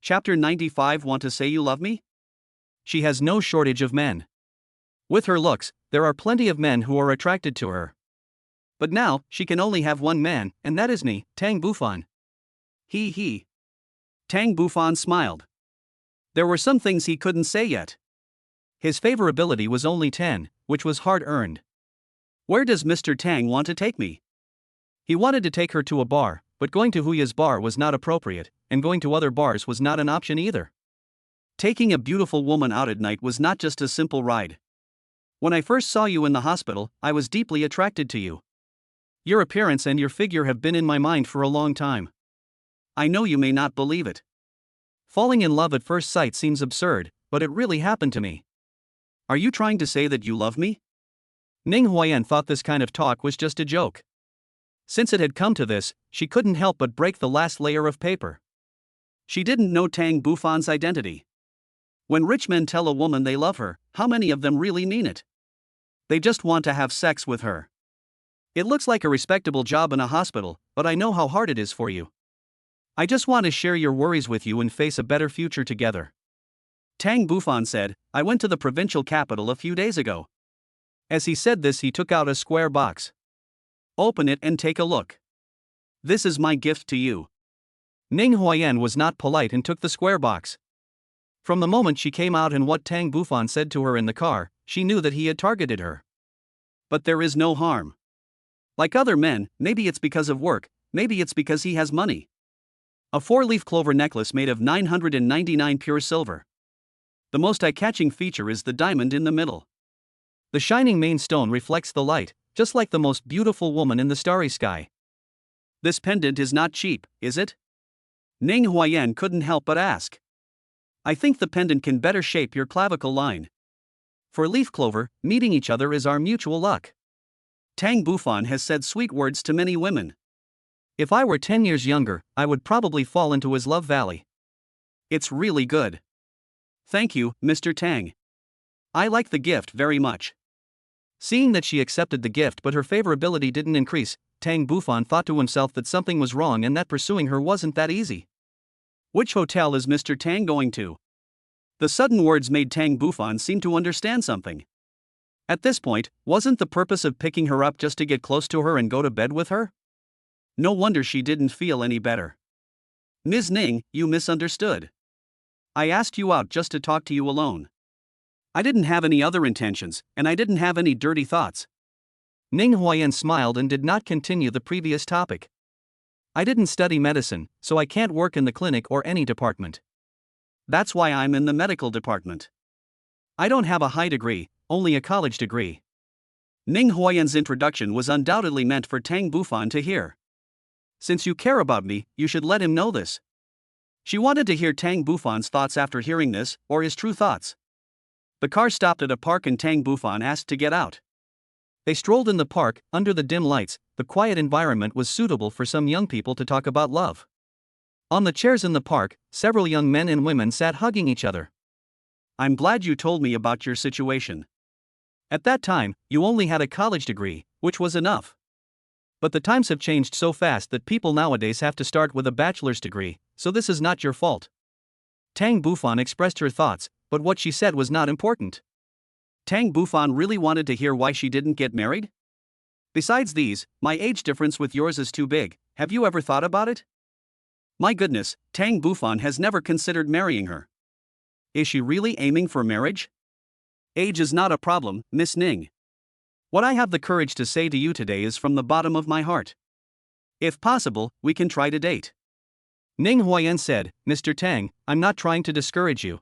A: Chapter 95 Want to say you love me?
B: She has no shortage of men. With her looks, there are plenty of men who are attracted to her. But now, she can only have one man, and that is me, Tang Bufan.
A: He. Tang Bufan smiled. There were some things he couldn't say yet.
B: His favorability was only 10, which was hard-earned.
A: Where does Mr. Tang want to take me?
B: He wanted to take her to a bar, but going to Huya's bar was not appropriate, and going to other bars was not an option either.
A: Taking a beautiful woman out at night was not just a simple ride. When I first saw you in the hospital, I was deeply attracted to you. Your appearance and your figure have been in my mind for a long time. I know you may not believe it.
B: Falling in love at first sight seems absurd, but it really happened to me.
A: Are you trying to say that you love me?
B: Ning Huayan thought this kind of talk was just a joke. Since it had come to this, she couldn't help but break the last layer of paper.
A: She didn't know Tang Bufan's identity. When rich men tell a woman they love her, how many of them really mean it? They just want to have sex with her. It looks like a respectable job in a hospital, but I know how hard it is for you. I just want to share your worries with you and face a better future together. Tang Bufan said, I went to the provincial capital a few days ago. As he said this, he took out a square box. Open it and take a look. This is my gift to you.
B: Ning Huayan was not polite and took the square box. From the moment she came out and what Tang Bufan said to her in the car, she knew that he had targeted her.
A: But there is no harm. Like other men, maybe it's because of work, maybe it's because he has money. A 4-leaf clover necklace made of 999 pure silver. The most eye-catching feature is the diamond in the middle.
B: The shining main stone reflects the light, just like the most beautiful woman in the starry sky.
A: This pendant is not cheap, is it? Ning Huayan couldn't help but ask. I think the pendant can better shape your clavicle line. For leaf clover, meeting each other is our mutual luck. Tang Bufan has said sweet words to many women.
B: If I were 10 years younger, I would probably fall into his love valley.
A: It's really good. Thank you, Mr. Tang. I like the gift very much.
B: Seeing that she accepted the gift but her favorability didn't increase, Tang Bufan thought to himself that something was wrong and that pursuing her wasn't that easy.
A: Which hotel is Mr. Tang going to? The sudden words made Tang Bufan seem to understand something. At this point, wasn't the purpose of picking her up just to get close to her and go to bed with her? No wonder she didn't feel any better. Ms. Ning, you misunderstood. I asked you out just to talk to you alone. I didn't have any other intentions, and I didn't have any dirty thoughts.
B: Ning Huayan smiled and did not continue the previous topic. I didn't study medicine, so I can't work in the clinic or any department.
A: That's why I'm in the medical department. I don't have a high degree, only a college degree. Ning Huayan's introduction was undoubtedly meant for Tang Bufan to hear. Since you care about me, you should let him know this. She wanted to hear Tang Bufan's thoughts after hearing this, or his true thoughts. The car stopped at a park and Tang Bufan asked to get out.
B: They strolled in the park, under the dim lights. The quiet environment was suitable for some young people to talk about love. On the chairs in the park, several young men and women sat hugging each other.
A: I'm glad you told me about your situation. At that time, you only had a college degree, which was enough.
B: But the times have changed so fast that people nowadays have to start with a bachelor's degree, so this is not your fault. Tang Bufan expressed her thoughts, but what she said was not important.
A: Tang Bufan really wanted to hear why she didn't get married? Besides these, my age difference with yours is too big. Have you ever thought about it? My goodness, Tang Bufan has never considered marrying her. Is she really aiming for marriage? Age is not a problem, Miss Ning. What I have the courage to say to you today is from the bottom of my heart. If possible, we can try to date.
B: Ning Huayan said, Mr. Tang, I'm not trying to discourage you.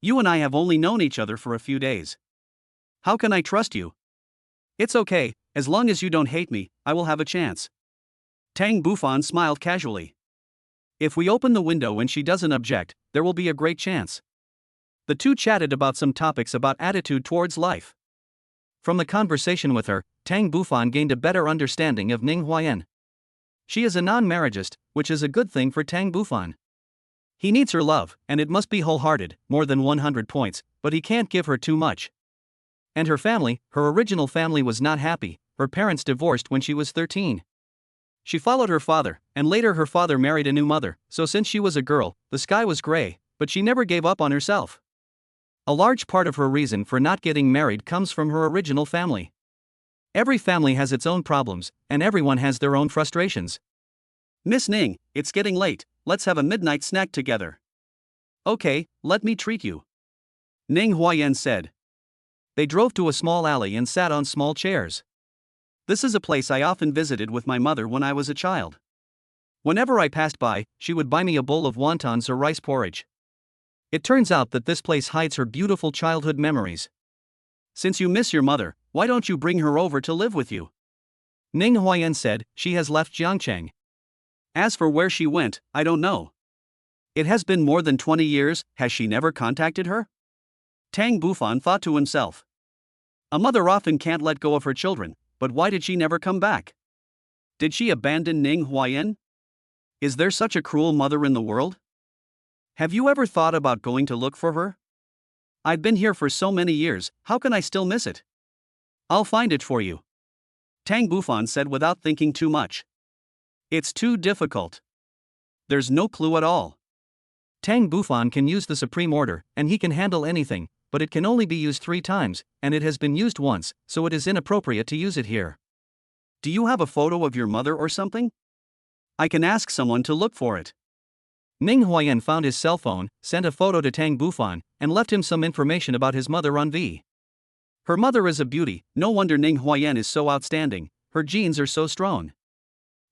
A: You and I have only known each other for a few days. How can I trust you? It's okay, as long as you don't hate me, I will have a chance. Tang Bufan smiled casually. If we open the window and she doesn't object, there will be a great chance. The two chatted about some topics about attitude towards life. From the conversation with her, Tang Bufan gained a better understanding of Ning Huayan. She is a non-marriageist, which is a good thing for Tang Bufan. He needs her love, and it must be wholehearted, more than 100 points, but he can't give her too much. And her family, her original family was not happy. Her parents divorced when she was 13. She followed her father, and later her father married a new mother, so since she was a girl, the sky was gray, but she never gave up on herself. A large part of her reason for not getting married comes from her original family. Every family has its own problems, and everyone has their own frustrations. Miss Ning, it's getting late, let's have a midnight snack together. Okay, let me treat you. Ning Huayan said. They drove to a small alley and sat on small chairs. This is a place I often visited with my mother when I was a child. Whenever I passed by, she would buy me a bowl of wontons or rice porridge. It turns out that this place hides her beautiful childhood memories. Since you miss your mother, why don't you bring her over to live with you? Ning Huayan said. She has left Jiangcheng. As for where she went, I don't know. It has been more than 20 years, has she never contacted her? Tang Bufan thought to himself. A mother often can't let go of her children, but why did she never come back? Did she abandon Ning Huayan? Is there such a cruel mother in the world? Have you ever thought about going to look for her? I've been here for so many years, how can I still miss it? I'll find it for you. Tang Bufan said without thinking too much. It's too difficult. There's no clue at all.
B: Tang Bufan can use the Supreme Order, and he can handle anything, but it can only be used 3 times, and it has been used once, so it is inappropriate to use it here.
A: Do you have a photo of your mother or something? I can ask someone to look for it.
B: Ning Huayan found his cell phone, sent a photo to Tang Bufan, and left him some information about his mother on V.
A: Her mother is a beauty, no wonder Ning Huayan is so outstanding, her genes are so strong.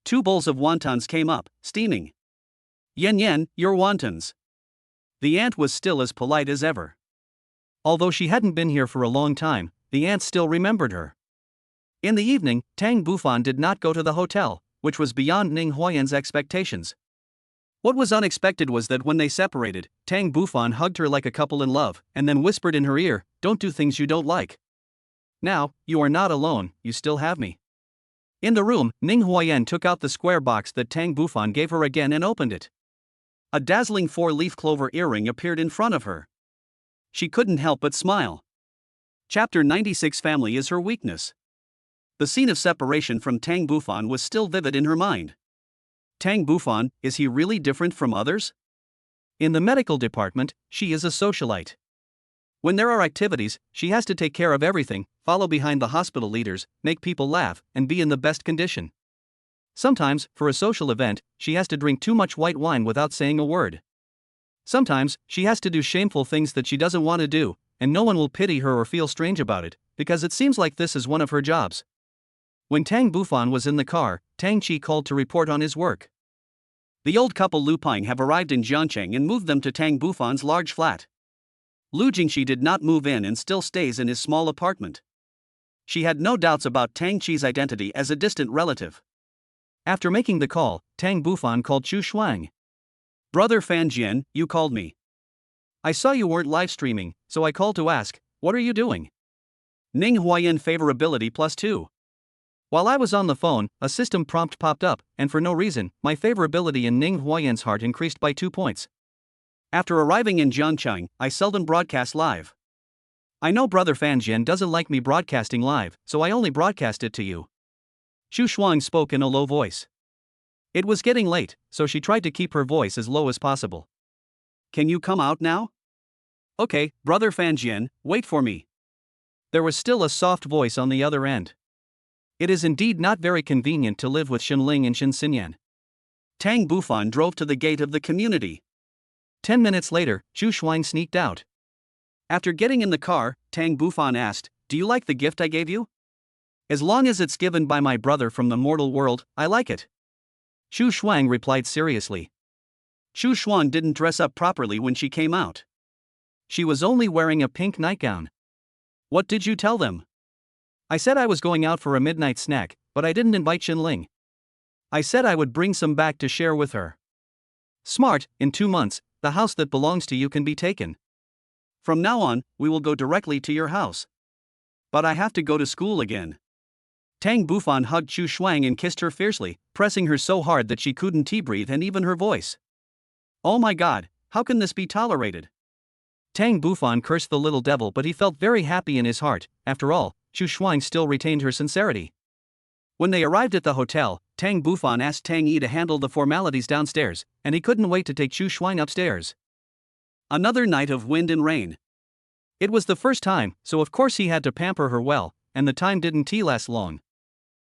A: 2 bowls of wontons came up, steaming. Yen yen, your wontons. The aunt was still as polite as ever.
B: Although she hadn't been here for a long time, the aunt still remembered her. In the evening, Tang Bufan did not go to the hotel, which was beyond Ning Huayan's expectations. What was unexpected was that when they separated, Tang Bufan hugged her like a couple in love, and then whispered in her ear, "Don't do things you don't like. Now, you are not alone, you still have me." In the room, Ning Huayan took out the square box that Tang Bufan gave her again and opened it. A dazzling 4-leaf clover earring appeared in front of her. She couldn't help but smile. Chapter 96 Family is her weakness. The scene of separation from Tang Bufan was still vivid in her mind. Tang Bufan, is he really different from others? In the medical department, she is a socialite. When there are activities, she has to take care of everything, follow behind the hospital leaders, make people laugh, and be in the best condition. Sometimes, for a social event, she has to drink too much white wine without saying a word. Sometimes, she has to do shameful things that she doesn't want to do, and no one will pity her or feel strange about it, because it seems like this is one of her jobs. When Tang Bufan was in the car, Tang Chi called to report on his work.
A: The old couple Lu Ping have arrived in Jiangcheng and moved them to Tang Bufan's large flat. Lu Jingxi did not move in and still stays in his small apartment. She had no doubts about Tang Chi's identity as a distant relative.
B: After making the call, Tang Bufan called Chu Shuang.
A: "Brother Fan Jian, you called me.
B: I saw you weren't live streaming, so I called to ask, what are you doing?"
A: Ning Huayan favorability +2.
B: While I was on the phone, a system prompt popped up, and for no reason, my favorability in Ning Huayan's heart increased by 2 points.
A: After arriving in Jiangcheng, I seldom broadcast live.
B: I know Brother Fan Jian doesn't like me broadcasting live, so I only broadcast it to you. Chu Shuang spoke in a low voice. It was getting late, so she tried to keep her voice as low as possible.
A: "Can you come out now?" "Okay, Brother Fan Jian, wait for me."
B: There was still a soft voice on the other end. It is indeed not very convenient to live with Xinling and Xinxinyan.
A: Tang Bufan drove to the gate of the community.
B: 10 minutes later, Chu Shuang sneaked out.
A: After getting in the car, Tang Bufan asked, "Do you like the gift I gave you?"
B: "As long as it's given by my brother from the mortal world, I like it." Chu Shuang replied seriously.
A: Chu Shuang didn't dress up properly when she came out.
B: She was only wearing a pink nightgown.
A: "What did you tell them?"
B: "I said I was going out for a midnight snack, but I didn't invite Xinling. I said I would bring some back to share with her." "Smart, in 2 months, the house that belongs to you can be taken.
A: From now on, we will go directly to your house. But I have to go to school again." Tang Bufan hugged Chu Shuang and kissed her fiercely, pressing her so hard that she couldn't breathe and even her voice. "Oh my God, how can this be tolerated?"
B: Tang Bufan cursed the little devil, but he felt very happy in his heart. After all, Chu Shuang still retained her sincerity. When they arrived at the hotel, Tang Bufan asked Tang Yi to handle the formalities downstairs, and he couldn't wait to take Chu Shuang upstairs.
A: Another night of wind and rain.
B: It was the first time, so of course he had to pamper her well, and the time didn't last long.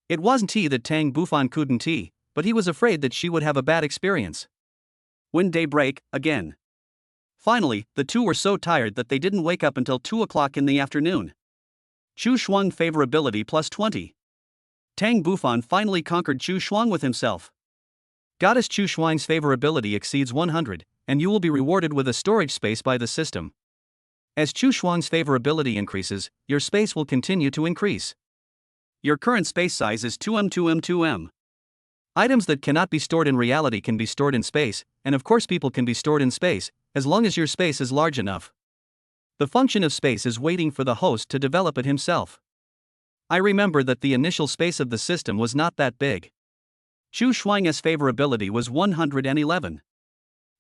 B: It wasn't that Tang Bufan couldn't, but he was afraid that she would have a bad experience.
A: When daybreak, again. Finally, the two were so tired that they didn't wake up until 2 o'clock in the afternoon. Chu Shuang favorability +20. Tang Bufan finally conquered Chu Shuang with himself.
B: Goddess Chu Shuang's favorability exceeds 100, and you will be rewarded with a storage space by the system. As Chu Shuang's favorability increases, your space will continue to increase.
A: Your current space size is 2M.
B: Items that cannot be stored in reality can be stored in space, and of course people can be stored in space, as long as your space is large enough. The function of space is waiting for the host to develop it himself. I remember that the initial space of the system was not that big.
A: Chu Shuang's favorability was 111.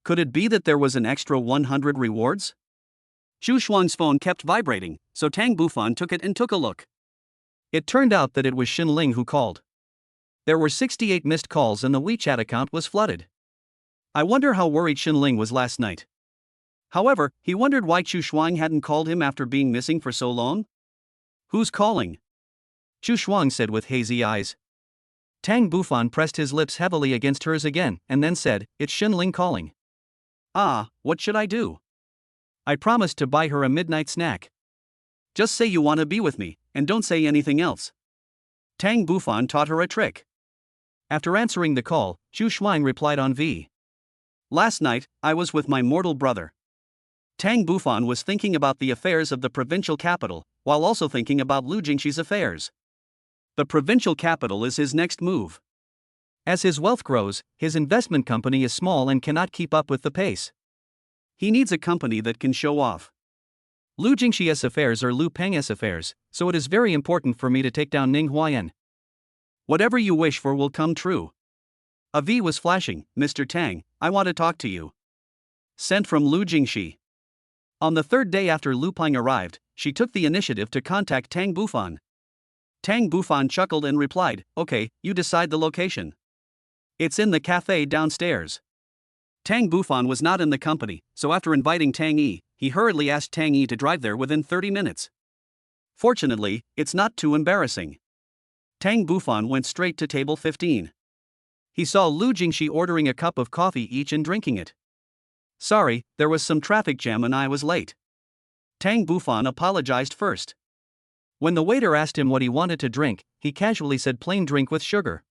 A: Could it be that there was an extra 100 rewards? Chu Shuang's phone kept vibrating, so Tang Bufan took it and took a look.
B: It turned out that it was Xinling who called. There were 68 missed calls and the WeChat account was flooded.
A: I wonder how worried Xinling was last night. However, he wondered why Chu Shuang hadn't called him after being missing for so long. Who's calling?
B: Chu Shuang said with hazy eyes. Tang Bufan pressed his lips heavily against hers again and then said, "It's Xinling calling."
A: Ah, what should I do?
B: I promised to buy her a midnight snack.
A: Just say you want to be with me, and don't say anything else. Tang Bufan taught her a trick.
B: After answering the call, Chu Shuang replied on V.
A: Last night, I was with my mortal brother. Tang Bufan was thinking about the affairs of the provincial capital, while also thinking about Lu Jingxi's affairs. The provincial capital is his next move.
B: As his wealth grows, his investment company is small and cannot keep up with the pace.
A: He needs a company that can show off.
B: Lu Jingxi's affairs are Lu Peng's affairs, so it is very important for me to take down Ning Huayan.
A: Whatever you wish for will come true. A V was flashing. Mr. Tang, I want to talk to you. Sent from Lu Jingxi. On the third day after Lu Peng arrived, she took the initiative to contact Tang Bufan. Tang Bufan chuckled and replied, "Okay, you decide the location. It's in the cafe downstairs." Tang Bufan was not in the company, so after inviting Tang Yi, he hurriedly asked Tang Yi to drive there within 30 minutes. Fortunately, it's not too embarrassing. Tang Bufan went straight to table 15. He saw Lu Jingxi ordering a cup of coffee each and drinking it. "Sorry, there was some traffic jam and I was late." Tang Bufan apologized first.
B: When the waiter asked him what he wanted to drink, he casually said plain drink with sugar.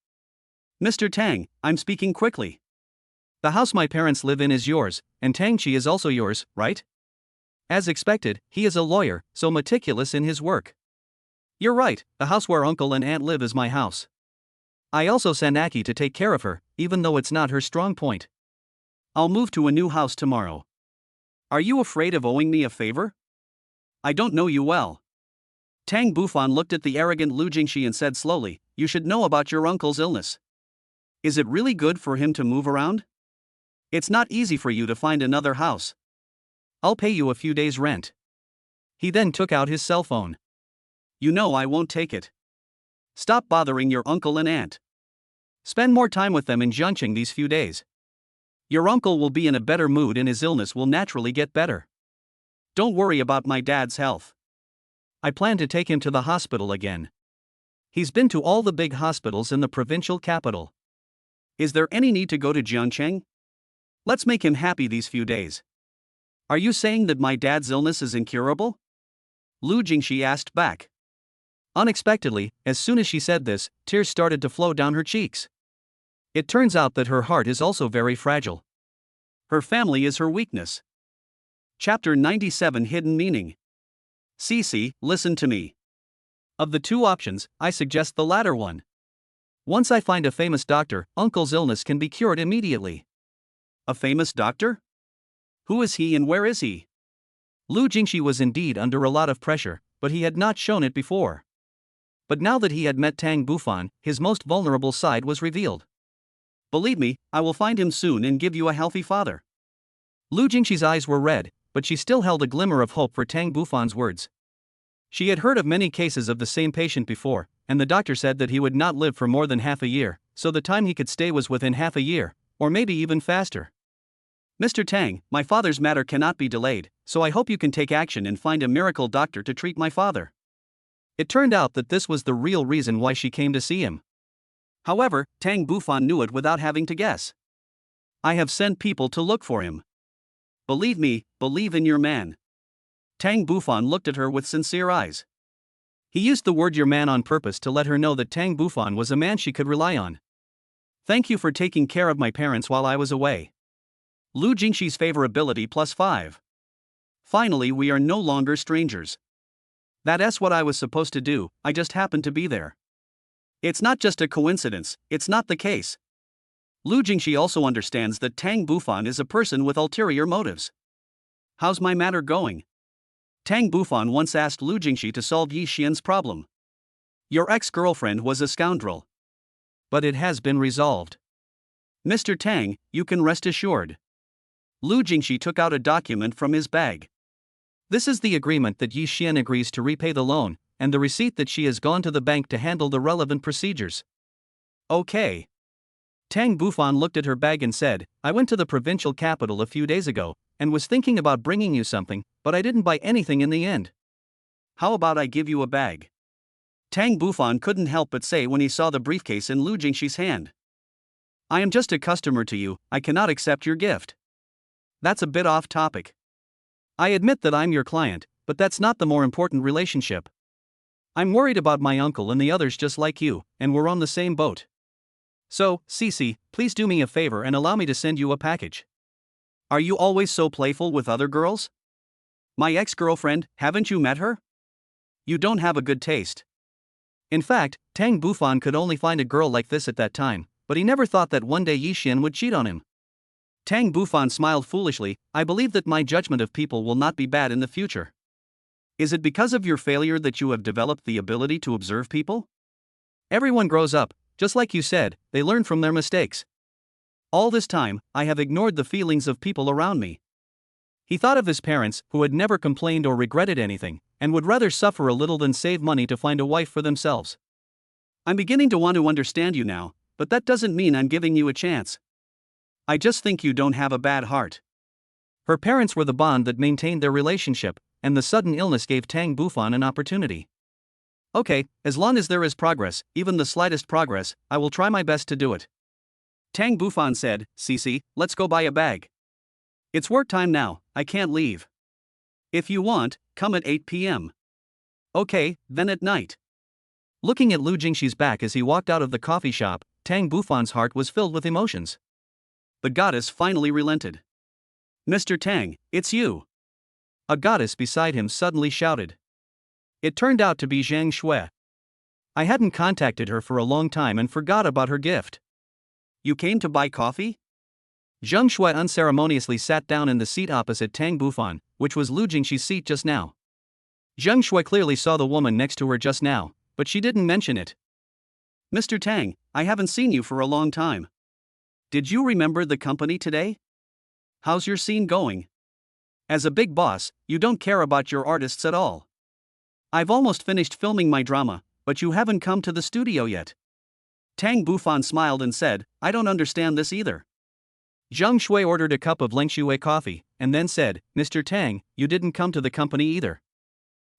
A: "Mr. Tang, I'm speaking quickly.
B: The house my parents live in is yours, and Tang Chi is also yours, right?" As expected, he is a lawyer, so meticulous in his work.
A: "You're right,
B: the house where uncle and aunt live is my house. I also sent Aki to take care of her, even though it's not her strong point.
A: I'll move to a new house tomorrow. Are you afraid of owing me a favor? I don't know you well." Tang Bufan looked at the arrogant Lu Jingxi and said slowly, "You should know about your uncle's illness. Is it really good for him to move around? It's not easy for you to find another house.
B: I'll pay you a few days' rent." He then took out his cell phone.
A: "You know I won't take it. Stop bothering your uncle and aunt.
B: Spend more time with them in Jiangqing these few days. Your uncle will be in a better mood and his illness will naturally get better.
A: Don't worry about my dad's health.
B: I plan to take him to the hospital again. He's been to all the big hospitals in the provincial capital.
A: Is there any need to go to Jiangcheng? Let's make him happy these few days. Are you saying that my dad's illness is incurable?" Lu Jingxi asked back.
B: Unexpectedly, as soon as she said this, tears started to flow down her cheeks. It turns out that her heart is also very fragile.
A: Her family is her weakness. Chapter 97 Hidden Meaning. Cece, listen to me.
B: Of the two options, I suggest the latter one. Once I find a famous doctor, Uncle's illness can be cured immediately.
A: A famous doctor? Who is he and where is he?
B: Lu Jingxi was indeed under a lot of pressure, but he had not shown it before. But now that he had met Tang Bufan, his most vulnerable side was revealed.
A: "Believe me, I will find him soon and give you a healthy father."
B: Lu Jingxi's eyes were red, but she still held a glimmer of hope for Tang Bufan's words. She had heard of many cases of the same patient before, and the doctor said that he would not live for more than half a year, so the time he could stay was within half a year, or maybe even faster.
A: "Mr. Tang, my father's matter cannot be delayed, so I hope you can take action and find a miracle doctor to treat my father."
B: It turned out that this was the real reason why she came to see him.
A: However, Tang Bufan knew it without having to guess. "I have sent people to look for him. Believe me, believe in your man." Tang Bufan looked at her with sincere eyes.
B: He used the word your man on purpose to let her know that Tang Bufan was a man she could rely on.
A: "Thank you for taking care of my parents while I was away. Lu Jingxi's favorability +5. Finally, we are no longer strangers. That's what I was supposed to do, I just happened to be there. It's not just a coincidence, it's not the case." Lu Jingxi also understands that Tang Bufan is a person with ulterior motives. "How's my matter going?" Tang Bufan once asked Lu Jingxi to solve Yi Xian's problem. "Your ex-girlfriend was a scoundrel.
B: But it has been resolved.
A: Mr. Tang, you can rest assured." Lu Jingxi took out a document from his bag.
B: This is the agreement that Yi Xian agrees to repay the loan, and the receipt that she has gone to the bank to handle the relevant procedures.
A: Okay.
B: Tang Bufan looked at her bag and said, I went to the provincial capital a few days ago, and was thinking about bringing you something, but I didn't buy anything in the end.
A: How about I give you a bag? Tang Bufan couldn't help but say when he saw the briefcase in Lu Jingxi's hand. I am just a customer to you, I cannot accept your gift. That's a bit off topic. I admit that I'm your client, but that's not the more important relationship. I'm worried about my uncle and the others just like you, and we're on the same boat. So, Cece, please do me a favor and allow me to send you a package. Are you always so playful with other girls? My ex-girlfriend, haven't you met her? You don't have a good taste.
B: In fact, Tang Bufan could only find a girl like this at that time, but he never thought that one day Yixin would cheat on him.
A: Tang Bufan smiled foolishly, I believe that my judgment of people will not be bad in the future. Is it because of your failure that you have developed the ability to observe people?
B: Everyone grows up, just like you said, they learn from their mistakes.
A: All this time, I have ignored the feelings of people around me.
B: He thought of his parents, who had never complained or regretted anything, and would rather suffer a little than save money to find a wife for themselves.
A: I'm beginning to want to understand you now, but that doesn't mean I'm giving you a chance. I just think you don't have a bad heart.
B: Her parents were the bond that maintained their relationship, and the sudden illness gave Tang Bufan an opportunity.
A: Okay, as long as there is progress, even the slightest progress, I will try my best to do it. Tang Bufan said, Cece, let's go buy a bag. It's work time now, I can't leave. If you want, come at 8 p.m. Okay, then at night.
B: Looking at Lu Jingxi's back as he walked out of the coffee shop, Tang Bufan's heart was filled with emotions.
A: The goddess finally relented. Mr. Tang, it's you.
B: A goddess beside him suddenly shouted. It turned out to be Zhang Shui. I hadn't contacted her for a long time and forgot about her gift.
A: You came to buy coffee?
B: Zhang Shui unceremoniously sat down in the seat opposite Tang Bufan, which was Lu Jingxi's seat just now. Zhang Shui clearly saw the woman next to her just now, but she didn't mention it.
A: Mr. Tang, I haven't seen you for a long time. Did you remember the company today? How's your scene going? As a big boss, you don't care about your artists at all. I've almost finished filming my drama, but you haven't come to the studio yet. Tang Bufan smiled and said, I don't understand this either.
B: Zhang Shui ordered a cup of Lengshui coffee, and then said, Mr. Tang, you didn't come to the company either.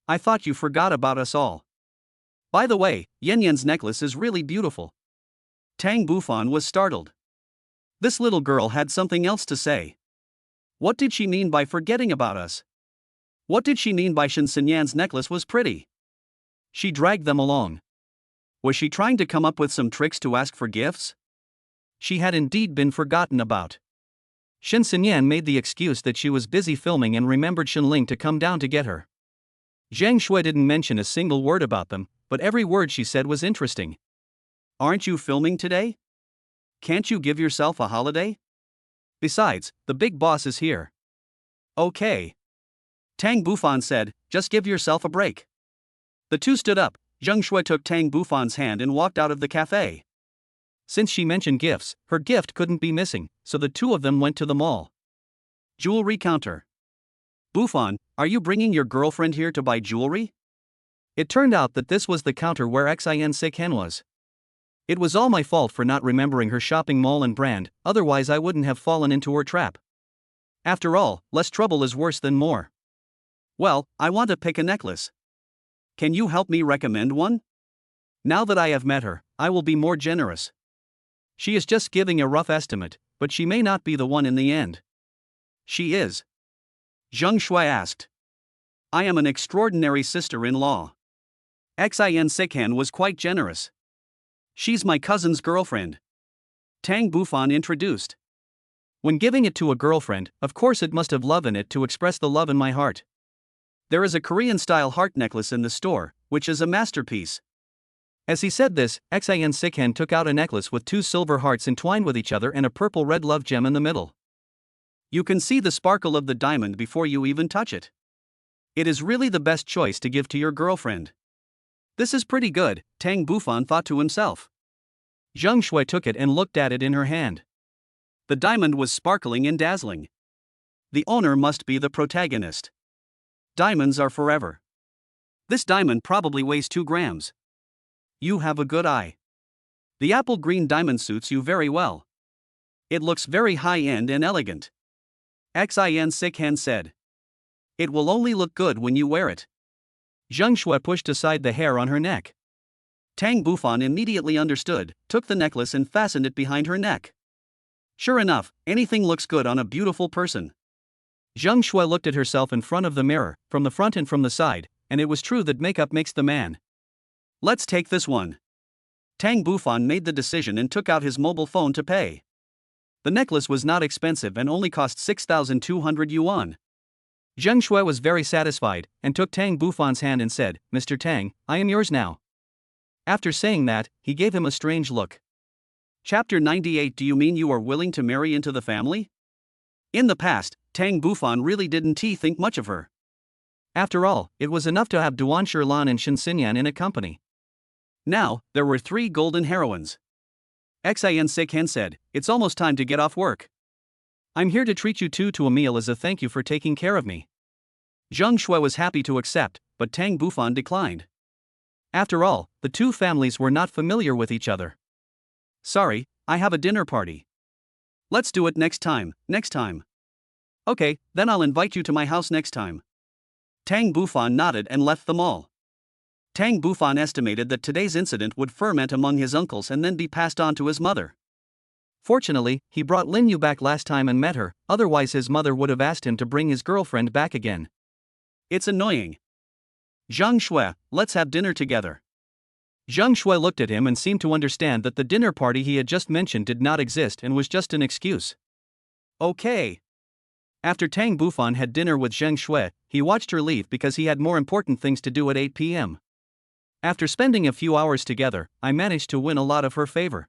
A: I thought you forgot about us all. By the way, Yan Yan's necklace is really beautiful. Tang Bufan was startled. This little girl had something else to say. What did she mean by forgetting about us? What did she mean by Shen Xinyan's necklace was pretty? She dragged them along. Was she trying to come up with some tricks to ask for gifts?
B: She had indeed been forgotten about. Shen Xinyan made the excuse that she was busy filming and remembered Shen Ling to come down to get her. Zhang Shui didn't mention a single word about them, but every word she said was interesting.
A: Aren't you filming today? Can't you give yourself a holiday? Besides, the big boss is here. Okay. Tang Bufan said, just give yourself a break. The two stood up. Zhang Shui took Tang Bufan's hand and walked out of the cafe.
B: Since she mentioned gifts, her gift couldn't be missing, so the two of them went to the mall.
A: Jewelry counter. Bufan, are you bringing your girlfriend here to buy jewelry?
B: It turned out that this was the counter where Xin Sekhen was. It was all my fault for not remembering her shopping mall and brand, otherwise I wouldn't have fallen into her trap.
A: After all, less trouble is worse than more. Well, I want to pick a necklace. Can you help me recommend one? Now that I have met her, I will be more generous.
B: She is just giving a rough estimate, but she may not be the one in the end.
A: She is. Zhang Shui asked. I am an extraordinary sister-in-law. Xin Sekhen was quite generous. She's my cousin's girlfriend. Tang Bufan introduced.
B: When giving it to a girlfriend, of course it must have love in it to express the love in my heart.
A: There is a Korean-style heart necklace in the store, which is a masterpiece.
B: As he said this, Xin Sekhen took out a necklace with two silver hearts entwined with each other and a purple-red love gem in the middle.
A: You can see the sparkle of the diamond before you even touch it. It is really the best choice to give to your girlfriend. This is pretty good, Tang Bufan thought to himself.
B: Zhang Shui took it and looked at it in her hand.
A: The diamond was sparkling and dazzling. The owner must be the protagonist. Diamonds are forever. This diamond probably weighs 2 grams. You have a good eye. The apple green diamond suits you very well. It looks very high-end and elegant. Xin Sikhan said. It will only look good when you wear it.
B: Zheng Shui pushed aside the hair on her neck.
A: Tang Bufan immediately understood, took the necklace and fastened it behind her neck. Sure enough, anything looks good on a beautiful person.
B: Zheng Shui looked at herself in front of the mirror, from the front and from the side, and it was true that makeup makes the man.
A: Let's take this one. Tang Bufan made the decision and took out his mobile phone to pay. The necklace was not expensive and only cost 6,200 yuan.
B: Zheng Shui was very satisfied, and took Tang Bufan's hand and said, Mr. Tang, I am yours now. After saying that, he gave him a strange look.
A: Chapter 98. Do you mean you are willing to marry into the family? In the past, Tang Bufan really didn't think much of her.
B: After all, it was enough to have Duan Shilan and Shen Xinyan in a company.
A: Now, there were 3 golden heroines. Xin Sikhan said, it's almost time to get off work.
B: I'm here to treat you two to a meal as a thank you for taking care of me.
A: Zheng Shui was happy to accept, but Tang Bufan declined.
B: After all, the two families were not familiar with each other.
A: Sorry, I have a dinner party. Let's do it next time. Okay, then I'll invite you to my house next time. Tang Bufan nodded and left the mall. Tang Bufan estimated that today's incident would ferment among his uncles and then be passed on to his mother.
B: Fortunately, he brought Lin Yu back last time and met her, otherwise his mother would have asked him to bring his girlfriend back again.
A: It's annoying. Zheng Shui, let's have dinner together.
B: Zheng Shui looked at him and seemed to understand that the dinner party he had just mentioned did not exist and was just an excuse.
A: Okay.
B: After Tang Bufan had dinner with Zheng Shui, he watched her leave because he had more important things to do at 8 p.m. After spending a few hours together, I managed to win a lot of her favor.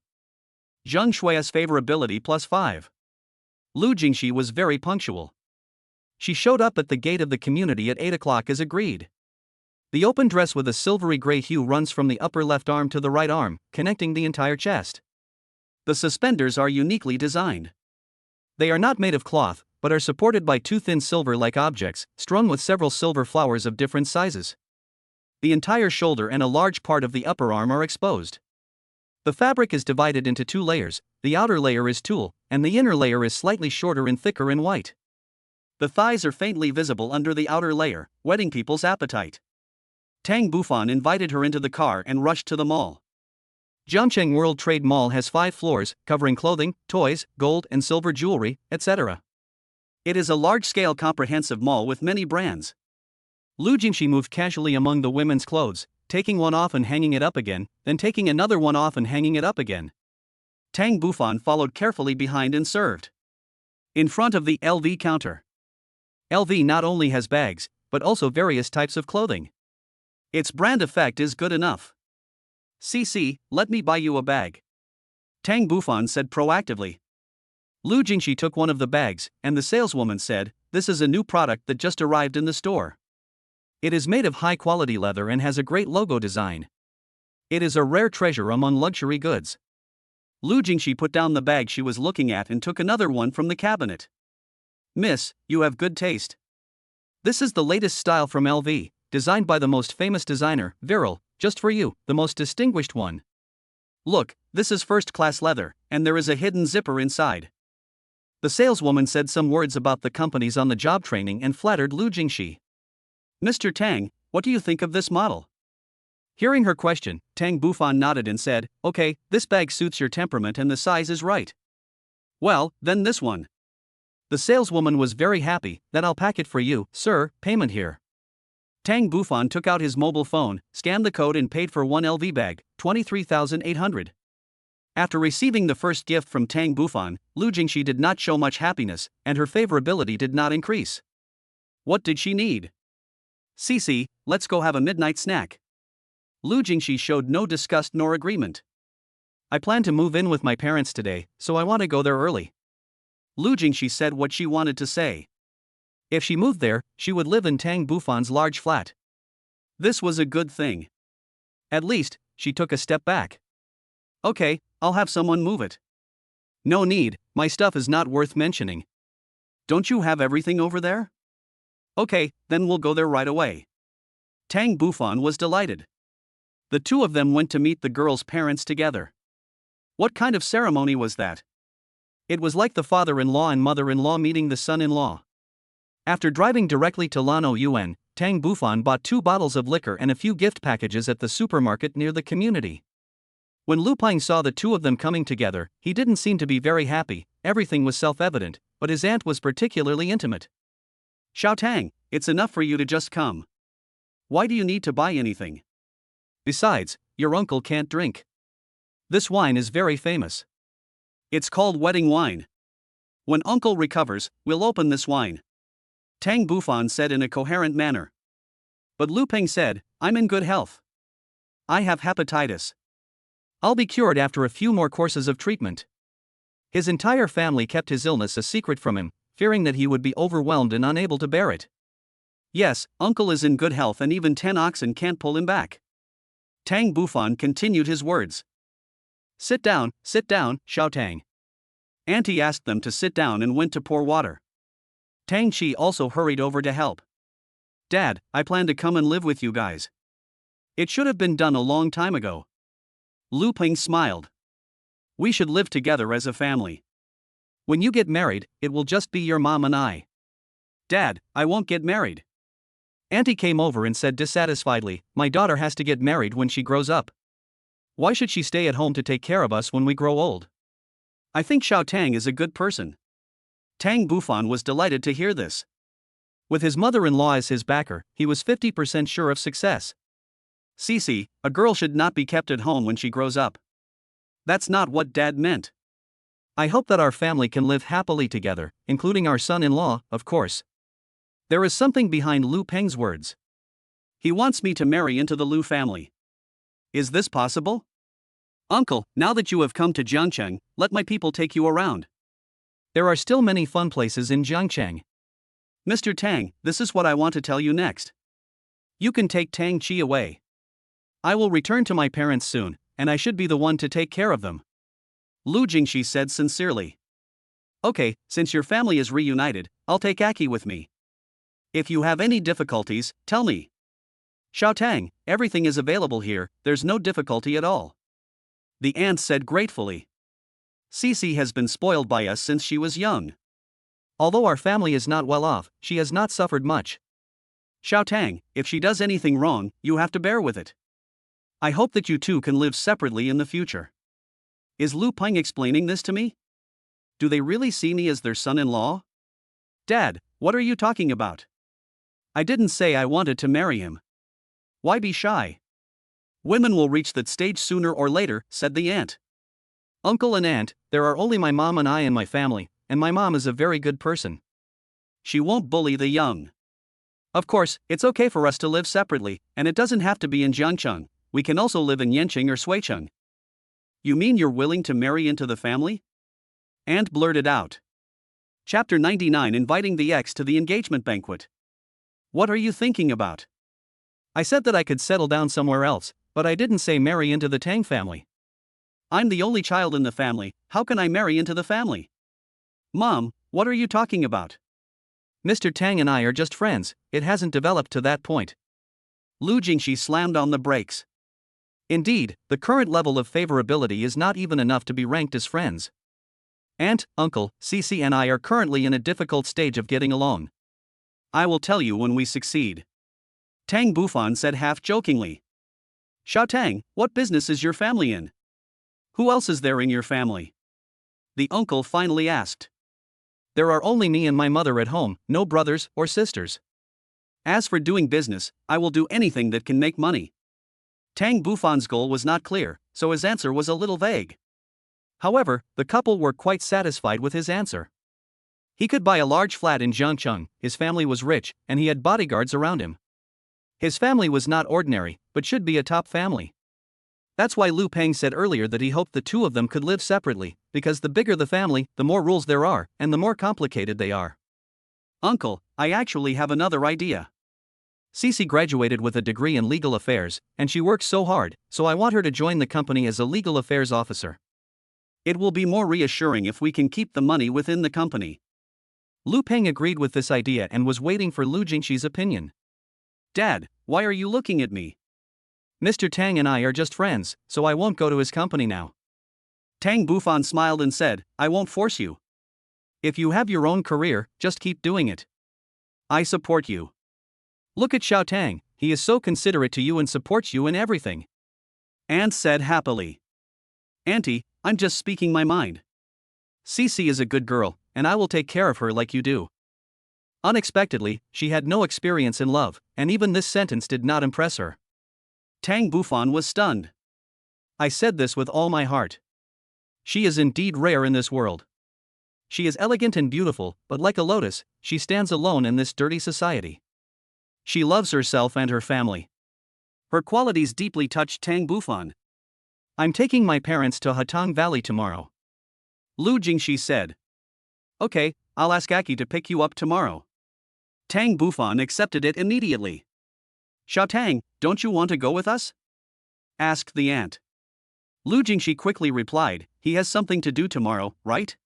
A: Zheng Shui's favorability +5.
B: Lu Jingxi was very punctual. She showed up at the gate of the community at 8 o'clock as agreed. The open dress with a silvery gray hue runs from the upper left arm to the right arm, connecting the entire chest.
A: The suspenders are uniquely designed.
B: They are not made of cloth, but are supported by 2 thin silver-like objects, strung with several silver flowers of different sizes. The entire shoulder and a large part of the upper arm are exposed. The fabric is divided into 2 layers, the outer layer is tulle, and the inner layer is slightly shorter and thicker in white.
A: The thighs are faintly visible under the outer layer, whetting people's appetite. Tang Bufan invited her into the car and rushed to the mall.
B: Jiangcheng World Trade Mall has 5 floors, covering clothing, toys, gold and silver jewelry, etc.
A: It is a large-scale comprehensive mall with many brands.
B: Lu Jingxi moved casually among the women's clothes, taking one off and hanging it up again, then taking another one off and hanging it up again.
A: Tang Bufan followed carefully behind and served. In front of the LV counter.
B: LV not only has bags, but also various types of clothing.
A: Its brand effect is good enough. CC, let me buy you a bag. Tang Bufan said proactively.
B: Lu Jingxi took one of the bags, and the saleswoman said, this is a new product that just arrived in the store. It is made of high-quality leather and has a great logo design. It is a rare treasure among luxury goods.
A: Lu Jingxi put down the bag she was looking at and took another one from the cabinet. Miss, you have good taste.
B: This is the latest style from LV, designed by the most famous designer, Viral, just for you, the most distinguished one.
A: Look, this is first-class leather, and there is a hidden zipper inside.
B: The saleswoman said some words about the companies on the job training and flattered Lu Jingxi.
A: Mr. Tang, what do you think of this model?
B: Hearing her question, Tang Bufan nodded and said, okay, this bag suits your temperament and the size is right.
A: Well, then this one.
B: The saleswoman was very happy. Then I'll pack it for you, sir, payment here.
A: Tang Bufan took out his mobile phone, scanned the code and paid for one LV bag, 23,800. After receiving the first gift from Tang Bufan, Lu Jingxi did not show much happiness, and her favorability did not increase. What did she need? CC, let's go have a midnight snack. Lu Jingxi showed no disgust nor agreement.
B: I plan to move in with my parents today, so I want to go there early.
A: Lu Jingxi said what she wanted to say.
B: If she moved there, she would live in Tang Bufan's large flat.
A: This was a good thing.
B: At least, she took a step back.
A: Okay, I'll have someone move it.
B: No need, my stuff is not worth mentioning.
A: Don't you have everything over there? Okay, then we'll go there right away. Tang Bufan was delighted. The two of them went to meet the girl's parents together. What kind of ceremony was that?
B: It was like the father-in-law and mother-in-law meeting the son-in-law. After driving directly to Lano Yuan, Tang Bufan bought 2 bottles of liquor and a few gift packages at the supermarket near the community. When Lu Peng saw the two of them coming together, he didn't seem to be very happy. Everything was self-evident, but his aunt was particularly intimate.
A: Xiao Tang, it's enough for you to just come. Why do you need to buy anything?
B: Besides, your uncle can't drink. This wine is very famous.
A: It's called wedding wine. When uncle recovers, we'll open this wine, Tang Bufan said in a coherent manner. But Lu Peng said, I'm in good health. I have hepatitis.
B: I'll be cured after a few more courses of treatment. His entire family kept his illness a secret from him, fearing that he would be overwhelmed and unable to bear it.
A: Yes, uncle is in good health and even 10 oxen can't pull him back. Tang Bufan continued his words.
B: Sit down, Xiao Tang.
A: Auntie asked them to sit down and went to pour water. Tang Chi also hurried over to help. Dad, I plan to come and live with you guys. It should have been done a long time ago. Lu Peng smiled. We should live together as a family.
B: When you get married, it will just be your mom and I.
A: Dad, I won't get married.
B: Auntie came over and said dissatisfiedly, my daughter has to get married when she grows up. Why should she stay at home to take care of us when we grow old?
A: I think Xiao Tang is a good person. Tang Bufan was delighted to hear this.
B: With his mother-in-law as his backer, he was 50% sure of success.
A: Cici, a girl should not be kept at home when she grows up. That's not what Dad meant.
B: I hope that our family can live happily together, including our son-in-law, of course. There is something behind Lu Peng's words.
A: He wants me to marry into the Lu family. Is this possible? Uncle, now that you have come to Jiangcheng, let my people take you around.
B: There are still many fun places in Jiangcheng.
A: Mr. Tang, this is what I want to tell you next. You can take Tang Chi away. I will return to my parents soon, and I should be the one to take care of them. Lu Jingxi said sincerely. Okay, since your family is reunited, I'll take Aki with me. If you have any difficulties, tell me. Xiao Tang, everything is available here, there's no difficulty at all. The aunt said gratefully. Cici has been spoiled by us since she was young.
B: Although our family is not well off, she has not suffered much.
A: Xiao Tang, if she does anything wrong, you have to bear with it. I hope that you two can live separately in the future. Is Lu Peng explaining this to me? Do they really see me as their son-in-law? Dad, what are you talking about? I didn't say I wanted to marry him. Why be shy? Women will reach that stage sooner or later, said the aunt.
B: Uncle and aunt, there are only my mom and I in my family, and my mom is a very good person.
A: She won't bully the young. Of course, it's okay for us to live separately, and it doesn't have to be in Jiangcheng. We can also live in Yanqing or Suicheng. You mean you're willing to marry into the family? Aunt blurted out. Chapter 99, Inviting the ex to the engagement banquet. What are you thinking about?
B: I said that I could settle down somewhere else, but I didn't say marry into the Tang family.
A: I'm the only child in the family, how can I marry into the family? Mom, what are you talking about?
B: Mr. Tang and I are just friends, it hasn't developed to that point.
A: Lu Jingxi slammed on the brakes.
B: Indeed, the current level of favorability is not even enough to be ranked as friends. Aunt, uncle, Cici and I are currently in a difficult stage of getting along.
A: I will tell you when we succeed. Tang Bufan said half-jokingly. Xiao Tang, what business is your family in? Who else is there in your family? The uncle finally asked.
B: There are only me and my mother at home, no brothers or sisters.
A: As for doing business, I will do anything that can make money. Tang Bufan's goal was not clear, so his answer was a little vague.
B: However, the couple were quite satisfied with his answer. He could buy a large flat in Jiangcheng, his family was rich, and he had bodyguards around him. His family was not ordinary, but should be a top family. That's why Lu Peng said earlier that he hoped the two of them could live separately, because the bigger the family, the more rules there are, and the more complicated they are.
A: Uncle, I actually have another idea.
B: Cici graduated with a degree in legal affairs, and she works so hard, so I want her to join the company as a legal affairs officer.
A: It will be more reassuring if we can keep the money within the company.
B: Lu Peng agreed with this idea and was waiting for Lu Jingxi's opinion.
A: Dad, why are you looking at me?
B: Mr. Tang and I are just friends, so I won't go to his company now.
A: Tang Bufan smiled and said, I won't force you. If you have your own career, just keep doing it. I support you.
B: Look at Xiao Tang, he is so considerate to you and supports you in everything.
A: Ant said happily. Auntie, I'm just speaking my mind.
B: Cici is a good girl, and I will take care of her like you do. Unexpectedly, she had no experience in love, and even this sentence did not impress her.
A: Tang Bufan was stunned.
B: I said this with all my heart. She is indeed rare in this world. She is elegant and beautiful, but like a lotus, she stands alone in this dirty society. She loves herself and her family.
A: Her qualities deeply touched Tang Bufan.
B: I'm taking my parents to Hatong Valley tomorrow.
A: Lu Jingxi said. Okay, I'll ask Aki to pick you up tomorrow. Tang Bufan accepted it immediately. Xiao Tang, don't you want to go with us? Asked the ant. Lu Jingxi quickly replied, he has something to do tomorrow, right?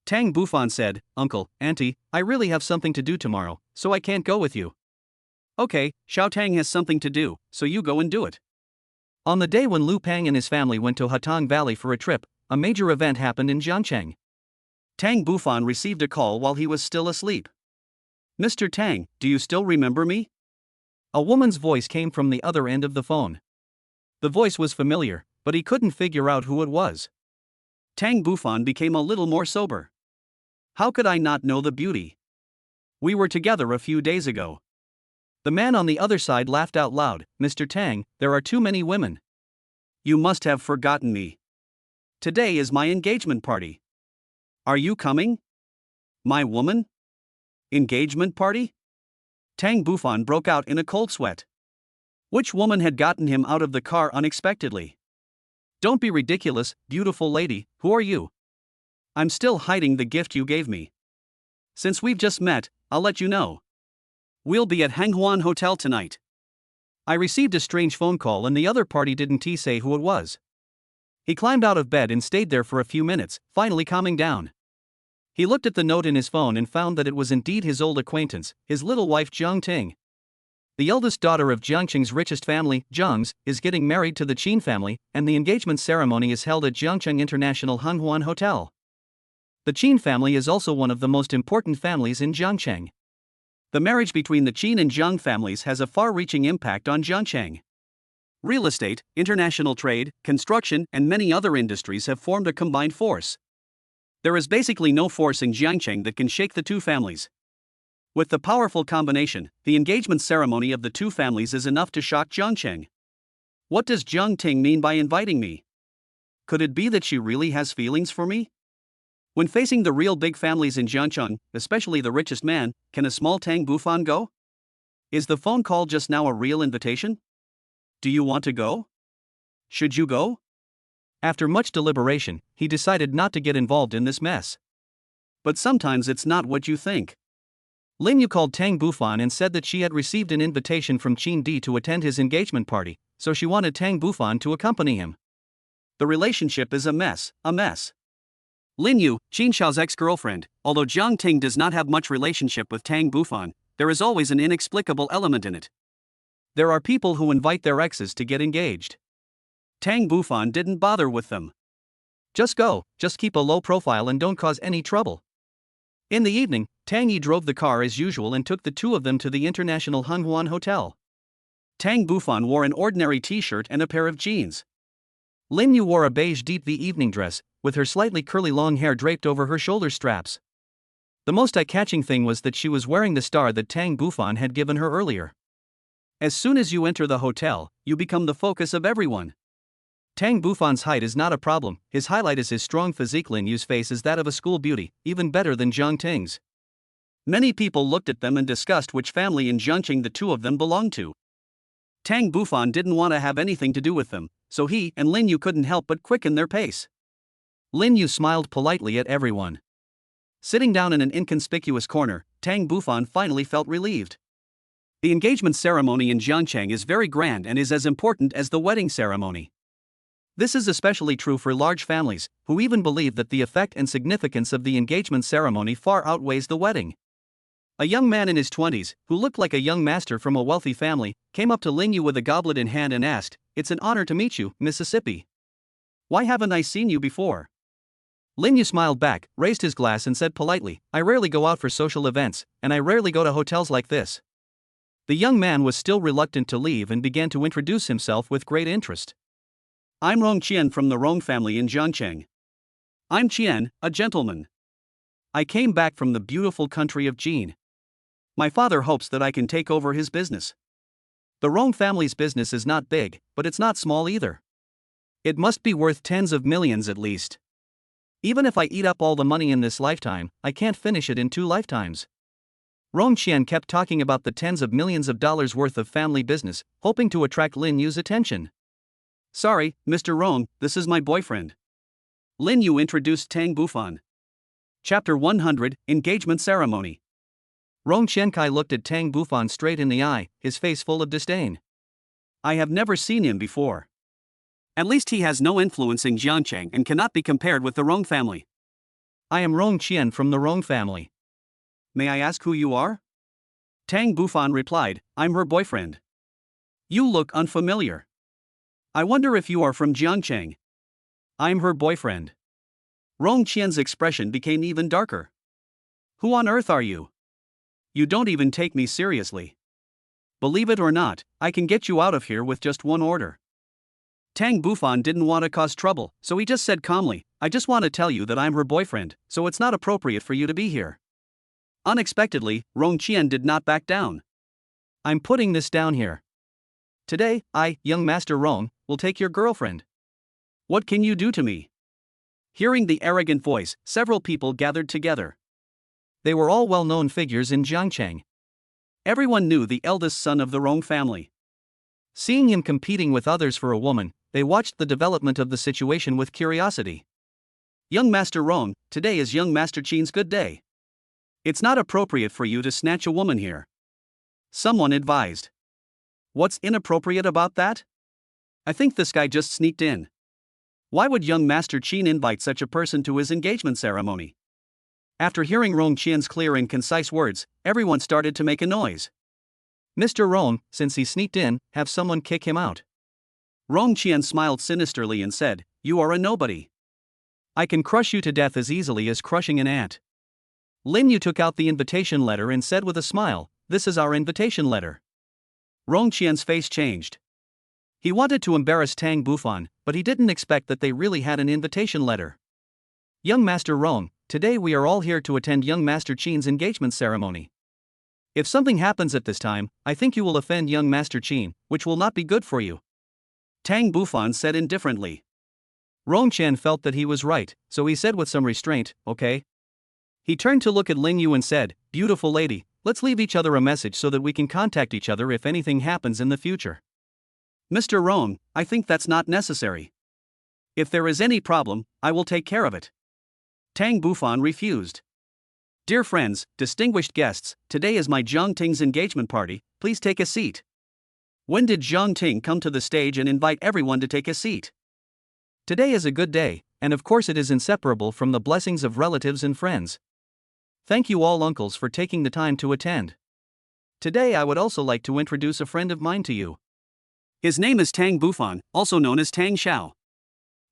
B: Tang Bufan said, Uncle, Auntie, I really have something to do tomorrow, so I can't go with you.
A: Okay, Xiao Tang has something to do, so you go and do it.
B: On the day when Lu Pang and his family went to Hatong Valley for a trip, a major event happened in Jiangcheng.
A: Tang Bufan received a call while he was still asleep. Mr. Tang, do you still remember me?
B: A woman's voice came from the other end of the phone. The voice was familiar, but he couldn't figure out who it was.
A: Tang Bufan became a little more sober. How could I not know the beauty? We were together a few days ago.
B: The man on the other side laughed out loud, Mr. Tang, there are too many women.
A: You must have forgotten me. Today is my engagement party. Are you coming? My woman? Engagement party? Tang Bufan broke out in a cold sweat. Which woman had gotten him out of the car unexpectedly?
B: Don't be ridiculous, beautiful lady, who are you?
A: I'm still hiding the gift you gave me. Since we've just met, I'll let you know. We'll be at Hanghuan Hotel tonight.
B: I received a strange phone call and the other party didn't say who it was. He climbed out of bed and stayed there for a few minutes, finally calming down. He looked at the note in his phone and found that it was indeed his old acquaintance, his little wife Jiang Ting. The eldest daughter of Jiangcheng's richest family, Jiang's, is getting married to the Qin family, and the engagement ceremony is held at Jiangcheng International Hanghuan Hotel. The Qin family is also one of the most important families in Jiangcheng.
A: The marriage between the Qin and Jiang families has a far-reaching impact on Jiangcheng. Real estate, international trade, construction, and many other industries have formed a combined force. There is basically no force in Jiangcheng that can shake the two families. With the powerful combination, the engagement ceremony of the two families is enough to shock Jiangcheng. What does Jiang Ting mean by inviting me? Could it be that she really has feelings for me? When facing the real big families in Jiangcheng, especially the richest man, can a small Tang Bufan go? Is the phone call just now a real invitation? Do you want to go? Should you go?
B: After much deliberation, he decided not to get involved in this mess.
A: But sometimes it's not what you think.
B: Lin Yu called Tang Bufan and said that she had received an invitation from Qin Di to attend his engagement party, so she wanted Tang Bufan to accompany him.
A: The relationship is a mess, a mess. Lin Yu, Qin Xiao's ex-girlfriend, although Jiang Ting does not have much relationship with Tang Bufan, there is always an inexplicable element in it.
B: There are people who invite their exes to get engaged.
A: Tang Bufan didn't bother with them.
B: Just go, just keep a low profile and don't cause any trouble. In the evening, Tang Yi drove the car as usual and took the two of them to the International Hanghuan Hotel.
A: Tang Bufan wore an ordinary t-shirt and a pair of jeans.
B: Lin Yu wore a beige deep V evening dress, with her slightly curly long hair draped over her shoulder straps. The most eye-catching thing was that she was wearing the star that Tang Bufan had given her earlier.
A: As soon as you enter the hotel, you become the focus of everyone.
B: Tang Bufan's height is not a problem, his highlight is his strong physique. Lin Yu's face is that of a school beauty, even better than Jiang Ting's.
A: Many people looked at them and discussed which family in Jiangcheng the two of them belonged to. Tang Bufan didn't want to have anything to do with them, so he and Lin Yu couldn't help but quicken their pace.
B: Lin Yu smiled politely at everyone. Sitting down in an inconspicuous corner, Tang Bufan finally felt relieved.
A: The engagement ceremony in Jiangcheng is very grand and is as important as the wedding ceremony.
B: This is especially true for large families, who even believe that the effect and significance of the engagement ceremony far outweighs the wedding. A young man in his 20s, who looked like a young master from a wealthy family, came up to Lin Yu with a goblet in hand and asked, "It's an honor to meet you, Mississippi."
A: Why haven't I seen you before?
B: Lin Yu smiled back, raised his glass and said politely, I rarely go out for social events, and I rarely go to hotels like this. The young man was still reluctant to leave and began to introduce himself with great interest.
A: I'm Rong Qian from the Rong family in Jiangcheng. I'm Qian, a gentleman. I came back from the beautiful country of Jin. My father hopes that I can take over his business. The Rong family's business is not big, but it's not small either. It must be worth tens of millions at least. Even if I eat up all the money in this lifetime, I can't finish it in 2 lifetimes. Rong Qian kept talking about the tens of millions of dollars worth of family business, hoping to attract Lin Yu's attention. Sorry, Mr. Rong, this is my boyfriend. Lin Yu introduced Tang Bufan. Chapter 100, Engagement Ceremony.
B: Rong Qiankai looked at Tang Bufan straight in the eye, his face full of disdain.
A: I have never seen him before. At least he has no influence in Jiangcheng and cannot be compared with the Rong family.
B: I am Rong Qian from the Rong family.
A: May I ask who you are? Tang Bufan replied, I'm her boyfriend. You look unfamiliar. I wonder if you are from Jiangcheng.
B: I'm her boyfriend.
A: Rong Qian's expression became even darker. Who on earth are you? You don't even take me seriously. Believe it or not, I can get you out of here with just one order. Tang Bufan didn't want to cause trouble, so he just said calmly, I just want to tell you that I'm her boyfriend, so it's not appropriate for you to be here. Unexpectedly, Rong Qian did not back down.
B: I'm putting this down here. Today, I, young Master Rong, will take your girlfriend.
A: What can you do to me? Hearing the arrogant voice, several people gathered together.
B: They were all well-known figures in Jiangcheng.
A: Everyone knew the eldest son of the Rong family.
B: Seeing him competing with others for a woman, they watched the development of the situation with curiosity.
A: Young Master Rong, today is young Master Qin's good day. It's not appropriate for you to snatch a woman here. Someone advised. What's inappropriate about that? I think this guy just sneaked in. Why would young Master Qin invite such a person to his engagement ceremony? After hearing Rong Qian's clear and concise words, everyone started to make a noise.
B: Mr. Rong, since he sneaked in, have someone kick him out.
A: Rong Qian smiled sinisterly and said, You are a nobody.
B: I can crush you to death as easily as crushing an ant. Lin Yu took out the invitation letter and said with a smile, This is our invitation letter.
A: Rong Qian's face changed.
B: He wanted to embarrass Tang Bufan, but he didn't expect that they really had an invitation letter. Young Master Rong, today we are all here to attend young Master Qin's engagement ceremony. If something happens at this time, I think you will offend young Master Qin, which will not be good for you.
A: Tang Bufan said indifferently.
B: Rong Qian felt that he was right, so he said with some restraint, okay. He turned to look at Lin Yu and said, Beautiful lady, let's leave each other a message so that we can contact each other if anything happens in the future.
A: Mr. Rong, I think that's not necessary. If there is any problem, I will take care of it. Tang Bufan refused. Dear friends, distinguished guests, today is my Jiang Ting's engagement party, please take a seat. When did Jiang Ting come to the stage and invite everyone to take a seat?
B: Today is a good day, and of course it is inseparable from the blessings of relatives and friends. Thank you all uncles for taking the time to attend. Today I would also like to introduce a friend of mine to you.
A: His name is Tang Bufan, also known as Tang Xiao.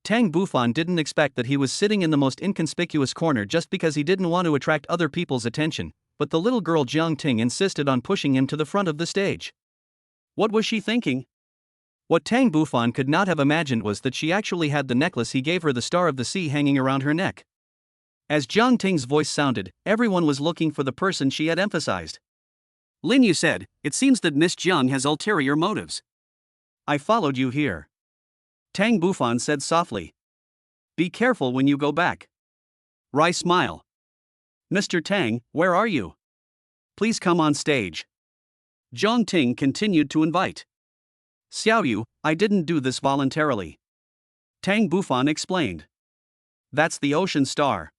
B: Tang Bufan didn't expect that he was sitting in the most inconspicuous corner just because he didn't want to attract other people's attention, but the little girl Jiang Ting insisted on pushing him to the front of the stage.
A: What was she thinking?
B: What Tang Bufan could not have imagined was that she actually had the necklace he gave her, the Star of the Sea, hanging around her neck. As Jiang Ting's voice sounded, everyone was looking for the person she had emphasized.
A: Lin Yu said, It seems that Miss Jiang has ulterior motives. I followed you here. Tang Bufan said softly. Be careful when you go back. Wry smile. Mr. Tang, where are you? Please come on stage. Jiang Ting continued to invite. Xiao Yu, I didn't do this voluntarily. Tang Bufan explained. That's the ocean star.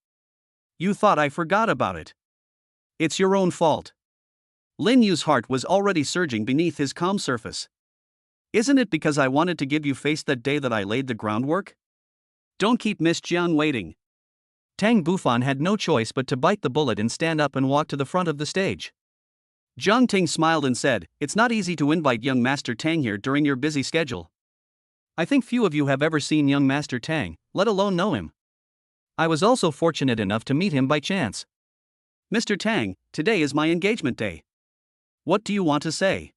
A: You thought I forgot about it. It's your own fault. Lin Yu's heart was already surging beneath his calm surface. Isn't it because I wanted to give you face that day that I laid the groundwork? Don't keep Miss Jiang waiting.
B: Tang Bufan had no choice but to bite the bullet and stand up and walk to the front of the stage.
A: Jiang Ting smiled and said, It's not easy to invite young Master Tang here during your busy schedule.
B: I think few of you have ever seen young Master Tang, let alone know him. I was also fortunate enough to meet him by chance.
A: Mr. Tang, today is my engagement day. What do you want to say?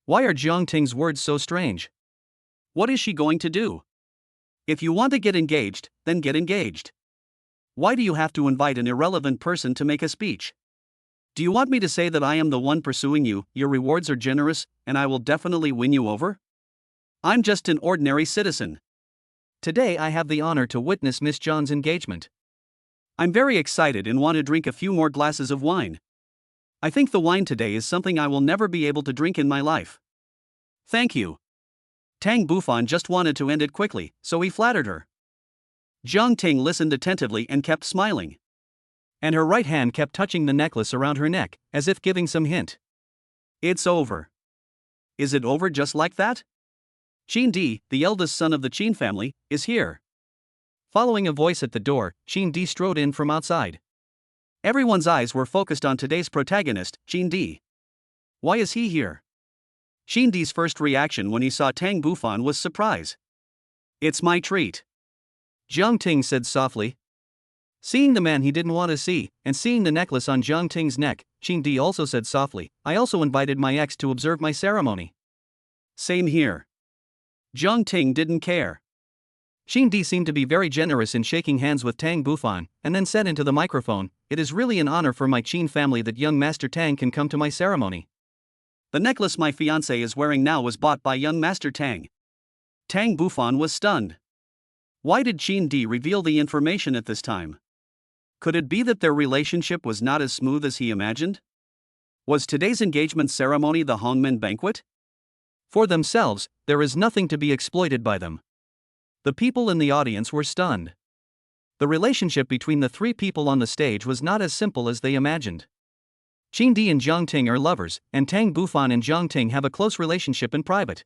B: Why are Jiang Ting's words so strange?
A: What is she going to do? If you want to get engaged, then get engaged. Why do you have to invite an irrelevant person to make a speech? Do you want me to say that I am the one pursuing you, your rewards are generous, and I will definitely win you over? I'm just an ordinary citizen.
B: Today I have the honor to witness Miss John's engagement.
A: I'm very excited and want to drink a few more glasses of wine. I think the wine today is something I will never be able to drink in my life. Thank you. Tang Bufan just wanted to end it quickly, so he flattered her. Jiang Ting listened attentively and kept smiling.
B: And her right hand kept touching the necklace around her neck, as if giving some hint.
A: It's over. Is it over just like that? Qin Di, the eldest son of the Qin family, is here.
B: Following a voice at the door, Qin Di strode in from outside.
A: Everyone's eyes were focused on today's protagonist, Qin Di. Why is he here? Qin Di's first reaction when he saw Tang Bufan was surprise. It's my treat,
B: Jiang Ting said softly. Seeing the man he didn't want to see, and seeing the necklace on Jiang Ting's neck, Qin Di also said softly, I also invited my ex to observe my ceremony.
A: Same here. Jiang Ting didn't care.
B: Qin Di seemed to be very generous in shaking hands with Tang Bufan, and then said into the microphone, It is really an honor for my Qin family that young Master Tang can come to my ceremony.
A: The necklace my fiancé is wearing now was bought by young Master Tang. Tang Bufan was stunned. Why did Qin Di reveal the information at this time? Could it be that their relationship was not as smooth as he imagined? Was today's engagement ceremony the Hongmen banquet?
B: For themselves, there is nothing to be exploited by them. The people in the audience were stunned. The relationship between the three people on the stage was not as simple as they imagined. Qin Di and Jiang Ting are lovers, and Tang Bufan and Jiang Ting have a close relationship in private.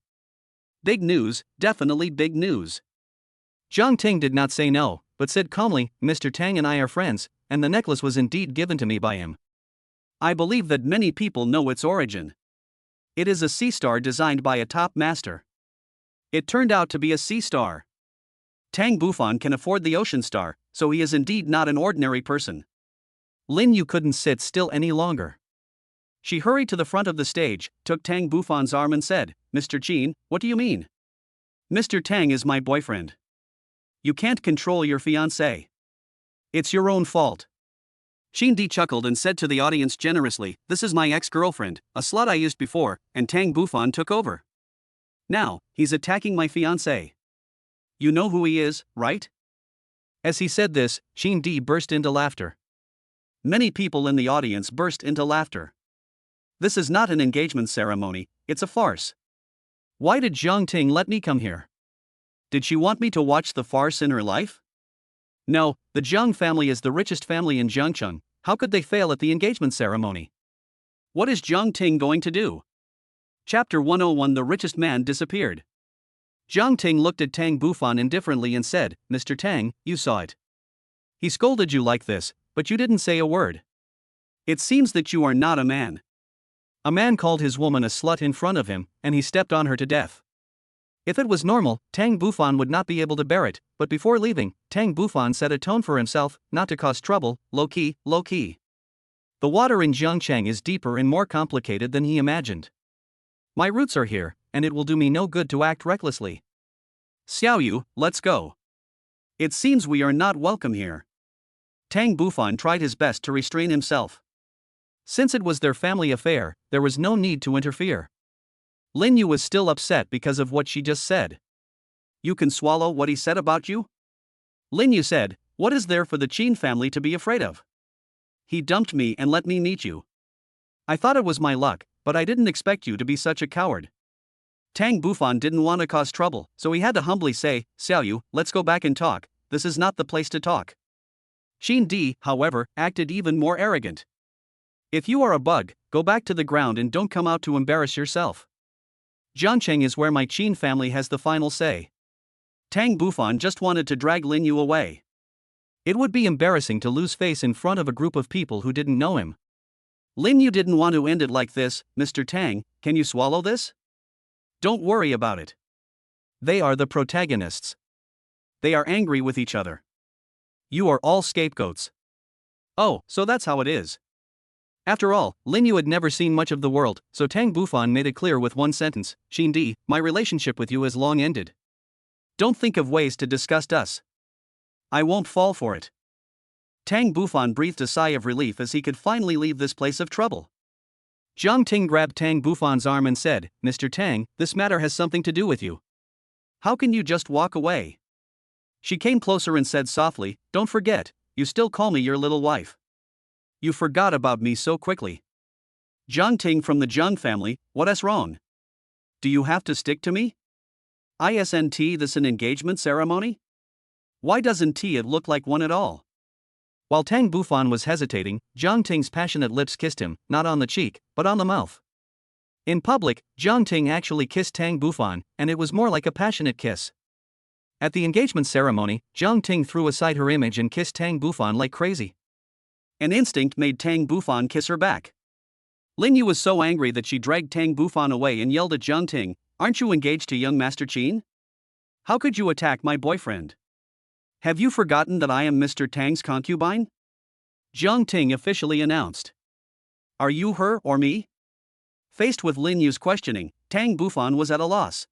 A: Big news, definitely big news.
B: Jiang Ting did not say no, but said calmly, Mr. Tang and I are friends, and the necklace was indeed given to me by him.
A: I believe that many people know its origin. It is a sea star designed by a top master. It turned out to be a sea star. Tang Bufan can afford the ocean star, so he is indeed not an ordinary person.
B: Lin Yu couldn't sit still any longer.
A: She hurried to the front of the stage, took Tang Bufan's arm and said, Mr. Qin, what do you mean? Mr. Tang is my boyfriend. You can't control your fiancé. It's your own fault. Qin Di chuckled and said to the audience generously, This is my ex-girlfriend, a slut I used before, and Tang Bufan took over. Now, he's attacking my fiancé. You know who he is, right?
B: As he said this, Qin Di burst into laughter.
A: Many people in the audience burst into laughter. This is not an engagement ceremony, it's a farce.
B: Why did Jiang Ting let me come here?
A: Did she want me to watch the farce in her life?
B: No, the Jiang family is the richest family in Jiangcheng. How could they fail at the engagement ceremony?
A: What is Jiang Ting going to do? Chapter 101 The richest man disappeared.
B: Jiang Ting looked at Tang Bufan indifferently and said, Mr. Tang, you saw it. He scolded you like this, but you didn't say a word.
A: It seems that you are not a man.
B: A man called his woman a slut in front of him, and he stepped on her to death. If it was normal, Tang Bufan would not be able to bear it, but before leaving, Tang Bufan set a tone for himself, not to cause trouble, low-key, low-key. The water in Jiangcheng is deeper and more complicated than he imagined. My roots are here, and it will do me no good to act recklessly.
A: Xiaoyu, let's go. It seems we are not welcome here. Tang Bufan tried his best to restrain himself.
B: Since it was their family affair, there was no need to interfere. Lin Yu was still upset because of what she just said.
A: You can swallow what he said about you? Lin Yu said, What is there for the Qin family to be afraid of? He dumped me and let me meet you. I thought it was my luck, but I didn't expect you to be such a coward. Tang Bufan didn't want to cause trouble, so he had to humbly say, Xiaoyu, let's go back and talk, this is not the place to talk. Qin Di, however, acted even more arrogant. If you are a bug, go back to the ground and don't come out to embarrass yourself. Jiangcheng is where my Qin family has the final say. Tang Bufan just wanted to drag Lin Yu away.
B: It would be embarrassing to lose face in front of a group of people who didn't know him.
A: Lin Yu didn't want to end it like this, Mr. Tang, can you swallow this? Don't worry about it.
B: They are the protagonists. They are angry with each other. You are all scapegoats.
A: Oh, so that's how it is.
B: After all, Lin Yu had never seen much of the world, so Tang Bufan made it clear with one sentence, Xin Di, my relationship with you has long ended.
A: Don't think of ways to disgust us. I won't fall for it. Tang Bufan breathed a sigh of relief as he could finally leave this place of trouble.
B: Jiang Ting grabbed Tang Bufan's arm and said, Mr. Tang, this matter has something to do with you.
A: How can you just walk away? She came closer and said softly, Don't forget, you still call me your little wife. You forgot about me so quickly. Jiang Ting from the Jiang family, what is wrong? Do you have to stick to me? Isn't this an engagement ceremony? Why doesn't it look like one at all?
B: While Tang Bufan was hesitating, Jiang Ting's passionate lips kissed him, not on the cheek, but on the mouth. In public, Jiang Ting actually kissed Tang Bufan, and it was more like a passionate kiss. At the engagement ceremony, Jiang Ting threw aside her image and kissed Tang Bufan like crazy.
A: An instinct made Tang Bufan kiss her back. Lin Yu was so angry that she dragged Tang Bufan away and yelled at Jiang Ting, Aren't you engaged to young Master Qin? How could you attack my boyfriend? Have you forgotten that I am Mr. Tang's concubine? Jiang Ting officially announced. Are you her or me? Faced with Lin Yu's questioning, Tang Bufan was at a loss.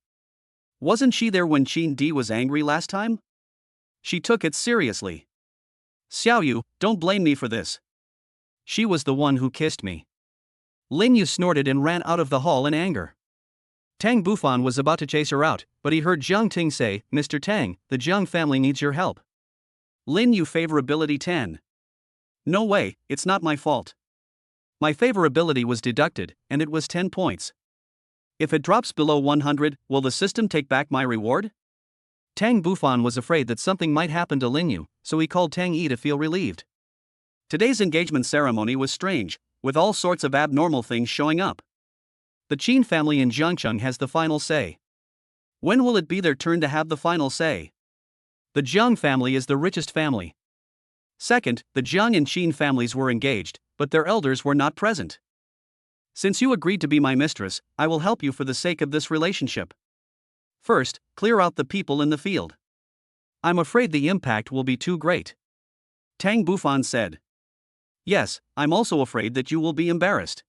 A: Wasn't she there when Qin Di was angry last time? She took it seriously. Xiao Yu, don't blame me for this.
B: She was the one who kissed me. Lin Yu snorted and ran out of the hall in anger. Tang Bufan was about to chase her out, but he heard Jiang Ting say, Mr. Tang, the Jiang family needs your help.
A: Lin Yu favorability 10. No way, it's not my fault. My favorability was deducted, and it was 10 points. If it drops below 100, will the system take back my reward?
B: Tang Bufan was afraid that something might happen to Lin Yu, so he called Tang Yi to feel relieved.
A: Today's engagement ceremony was strange, with all sorts of abnormal things showing up.
B: The Qin family in Jiangcheng has the final say.
A: When will it be their turn to have the final say?
B: The Jiang family is the richest family.
A: Second, the Jiang and Qin families were engaged, but their elders were not present. Since you agreed to be my mistress, I will help you for the sake of this relationship. First, clear out the people in the field.
B: I'm afraid the impact will be too great.
A: Tang Bufan said. Yes, I'm also afraid that you will be embarrassed.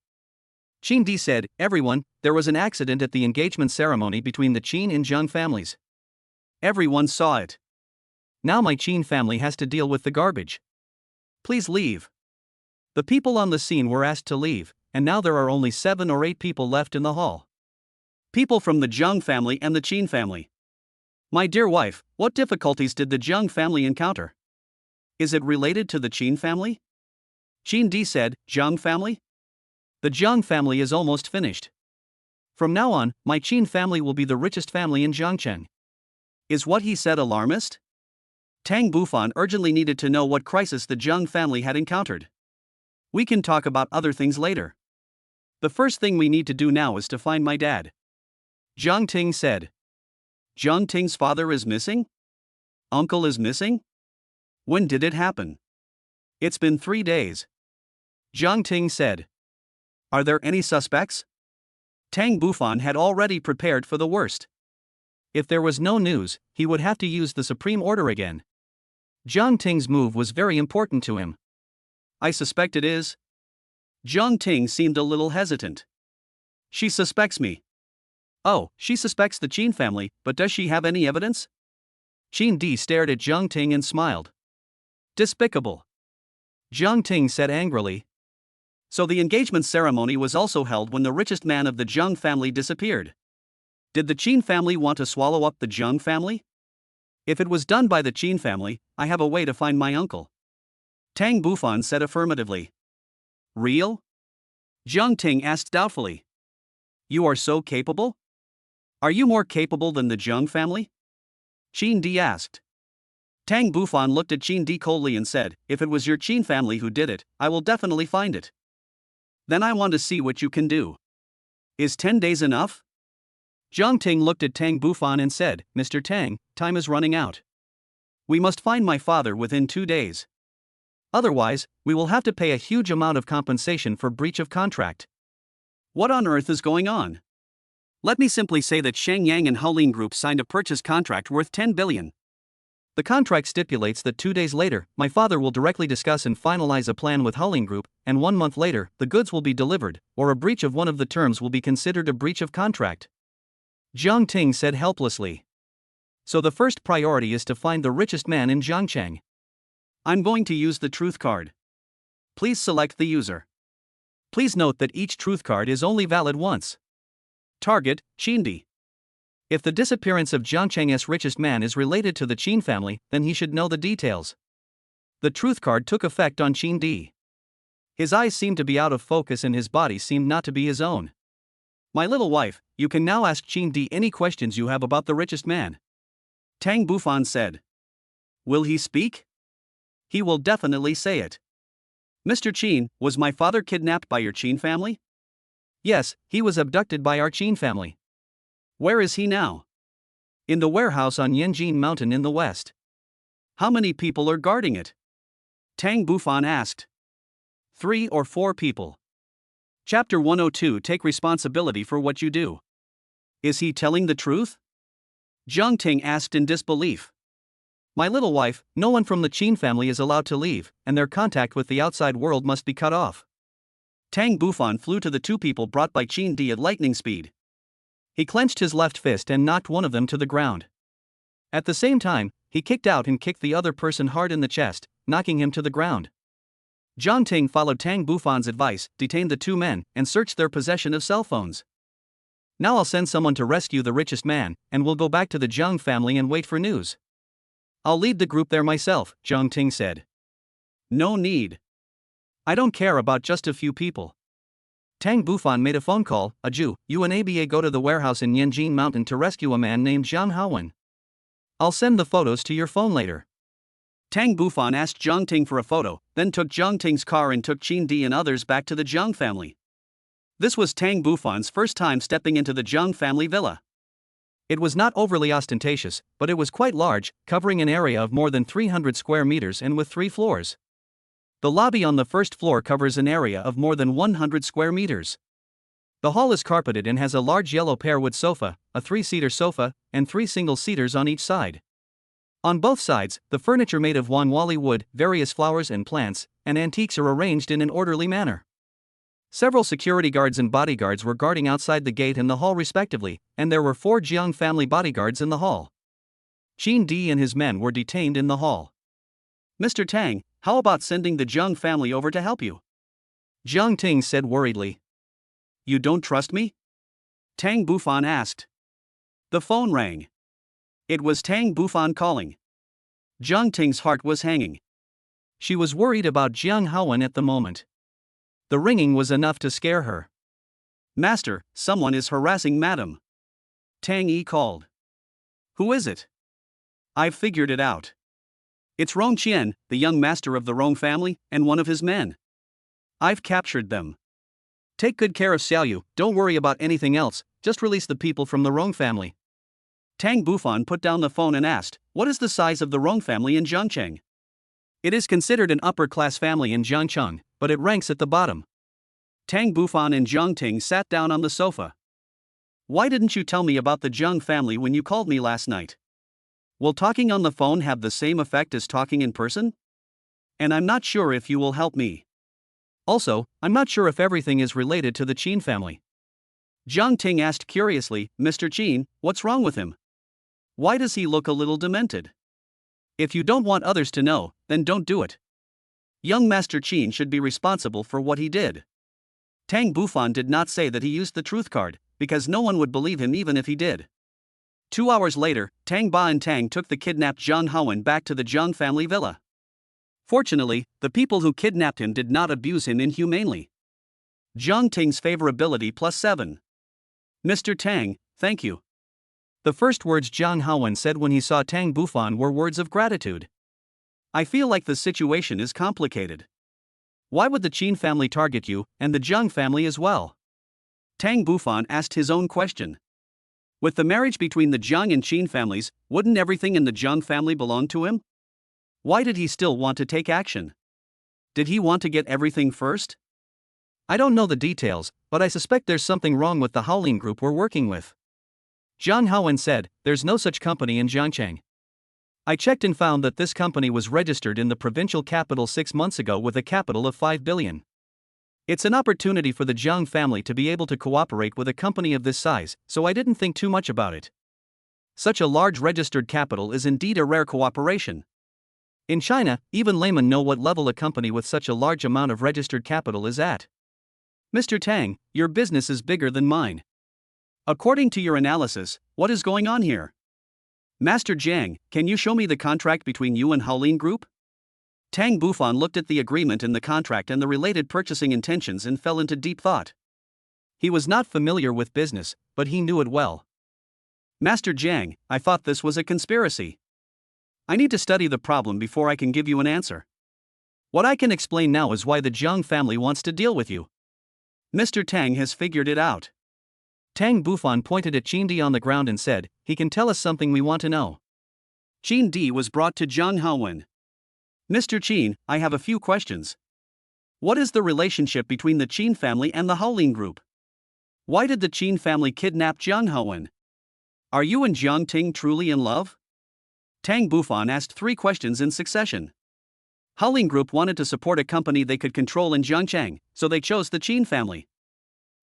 B: Qin Di said, Everyone, there was an accident at the engagement ceremony between the Qin and Jiang families.
A: Everyone saw it.
B: Now my Qin family has to deal with the garbage.
A: Please leave.
B: The people on the scene were asked to leave, and now there are only 7 or 8 people left in the hall.
A: People from the Jiang family and the Qin family. My dear wife, what difficulties did the Jiang family encounter? Is it related to the Qin family? Qin Di said, Jiang family?
B: The Jiang family is almost finished. From now on, my Qin family will be the richest family in Jiangcheng.
A: Is what he said alarmist? Tang Bufan urgently needed to know what crisis the Jiang family had encountered. We can talk about other things later. The first thing we need to do now is to find my dad.
B: Jiang Ting said.
A: Jiang Ting's father is missing? Uncle is missing? When did it happen? It's been 3 days.
B: Jiang Ting said.
A: Are there any suspects? Tang Bufan had already prepared for the worst.
B: If there was no news, he would have to use the supreme order again. Jiang Ting's move was very important to him.
A: I suspect it is. Jiang Ting seemed a little hesitant. She suspects me. Oh, she suspects the Qin family, but does she have any evidence?
B: Qin Di stared at Jiang Ting and smiled.
A: Despicable.
B: Jiang Ting said angrily.
A: So the engagement ceremony was also held when the richest man of the Jiang family disappeared. Did the Qin family want to swallow up the Jiang family? If it was done by the Qin family, I have a way to find my uncle. Tang Bufan said affirmatively. Real? Jiang Ting asked doubtfully. You are so capable? Are you more capable than the Jiang family? Qin Di asked. Tang Bufan looked at Qin Di coldly and said, If it was your Qin family who did it, I will definitely find it. Then I want to see what you can do. Is 10 days enough?
B: Jiang Ting looked at Tang Bufan and said, Mr. Tang, time is running out.
A: We must find my father within 2 days.
B: Otherwise, we will have to pay a huge amount of compensation for breach of contract.
A: What on earth is going on? Let me simply say that Sheng Yang and Haolin Group signed a purchase contract worth 10 billion.
B: The contract stipulates that 2 days later, my father will directly discuss and finalize a plan with Haolin Group, and 1 month later, the goods will be delivered, or a breach of one of the terms will be considered a breach of contract. Jiang Ting said helplessly. So the first priority is to find the richest man in Jiangcheng.
A: I'm going to use the truth card. Please select the user. Please note that each truth card is only valid once. Target, Qindi. If the disappearance of Jiangcheng's richest man is related to the Qin family, then he should know the details. The truth card took effect on Qindi. His eyes seemed to be out of focus and his body seemed not to be his own. My little wife, you can now ask Qindi any questions you have about the richest man. Tang Bufan said. Will he speak? He will definitely say it. Mr. Qin, was my father kidnapped by your Qin family?
B: Yes, he was abducted by our Qin family.
A: Where is he now?
B: In the warehouse on Yanjin Mountain in the west.
A: How many people are guarding it? Tang Bufan asked. 3 or 4 people. Chapter 102. Take responsibility for what you do. Is he telling the truth? Jiang Ting asked in disbelief.
B: My little wife, no one from the Qin family is allowed to leave, and their contact with the outside world must be cut off.
A: Tang Bufan flew to the 2 people brought by Qindi at lightning speed.
B: He clenched his left fist and knocked one of them to the ground. At the same time, he kicked out and kicked the other person hard in the chest, knocking him to the ground. Jiang Ting followed Tang Bufan's advice, detained the 2 men, and searched their possession of cell phones. Now I'll send someone to rescue the richest man, and we'll go back to the Jiang family and wait for news. I'll lead the group there myself, Jiang Ting said.
A: No need.
B: I don't care about just a few people. Tang Bufan made a phone call. Aju, you and ABA go to the warehouse in Yanjin Mountain to rescue a man named Jiang Haowen. I'll send the photos to your phone later.
A: Tang Bufan asked Jiang Ting for a photo, then took Jiang Ting's car and took Qindi and others back to the Jiang family. This was Tang Bufan's first time stepping into the Jiang family villa.
B: It was not overly ostentatious, but it was quite large, covering an area of more than 300 square meters and with 3 floors. The lobby on the first floor covers an area of more than 100 square meters. The hall is carpeted and has a large yellow pearwood sofa, a 3-seater sofa, and 3 single-seaters on each side. On both sides, the furniture made of Wanwali wood, various flowers and plants, and antiques are arranged in an orderly manner. Several security guards and bodyguards were guarding outside the gate and the hall respectively, and there were 4 Jiang family bodyguards in the hall. Qin Di and his men were detained in the hall.
A: Mr. Tang, how about sending the Jiang family over to help you?
B: Jiang Ting said worriedly.
A: You don't trust me? Tang Bufan asked. The phone rang. It was Tang Bufan calling. Jiang Ting's heart was hanging.
B: She was worried about Jiang Haowen at the moment. The ringing was enough to scare her.
A: Master, someone is harassing Madam. Tang Yi called. Who is it? I've figured it out. It's Rong Qian, the young master of the Rong family, and one of his men. I've captured them. Take good care of Xiaoyu, don't worry about anything else, just release the people from the Rong family. Tang Bufan put down the phone and asked, what is the size of the Rong family in Jiangcheng? It is considered an upper-class family in Jiangcheng, but it ranks at the bottom. Tang Bufan and Jiang Ting sat down on the sofa. Why didn't you tell me about the Jiang family when you called me last night? Will talking on the phone have the same effect as talking in person? And I'm not sure if you will help me.
B: Also, I'm not sure if everything is related to the Qin family.
A: Jiang Ting asked curiously, Mr. Qin, what's wrong with him? Why does he look a little demented? If you don't want others to know, then don't do it. Young Master Qin should be responsible for what he did. Tang Bufan did not say that he used the truth card, because no one would believe him even if he did. 2 hours later, Tang Ba and Tang took the kidnapped Jiang Haowen back to the Jiang family villa. Fortunately, the people who kidnapped him did not abuse him inhumanely. Jiang Ting's favorability +7. Mr. Tang, thank you.
B: The first words Jiang Haowen said when he saw Tang Bufan were words of gratitude.
A: I feel like the situation is complicated. Why would the Qin family target you, and the Jiang family as well? Tang Bufan asked his own question. With the marriage between the Jiang and Qin families, wouldn't everything in the Jiang family belong to him? Why did he still want to take action? Did he want to get everything first?
B: I don't know the details, but I suspect there's something wrong with the Haolin group we're working with. Zhang Haowen said, there's no such company in Jiangcheng. I checked and found that this company was registered in the provincial capital 6 months ago with a capital of 5 billion. It's an opportunity for the Jiang family to be able to cooperate with a company of this size, so I didn't think too much about it. Such a large registered capital is indeed a rare cooperation. In China, even laymen know what level a company with such a large amount of registered capital is at. Mr. Tang, your business is bigger than mine. According to your analysis, what is going on here? Master Jiang, can you show me the contract between you and Haolin Group? Tang Bufan looked at the agreement in the contract and the related purchasing intentions and fell into deep thought. He was not familiar with business, but he knew it well. Master Jiang, I thought this was a conspiracy. I need to study the problem before I can give you an answer. What I can explain now is why the Jiang family wants to deal with you. Mr. Tang has figured it out. Tang Bufan pointed at Qin Di on the ground and said, he can tell us something we want to know. Qin Di was brought to Zhang Haowen. Mr. Qin, I have a few questions. What is the relationship between the Qin family and the Haolin group? Why did the Qin family kidnap Zhang Haowen? Are you and Jiang Ting truly in love? Tang Bufan asked 3 questions in succession. Haolin group wanted to support a company they could control in Jiangcheng, so they chose the Qin family.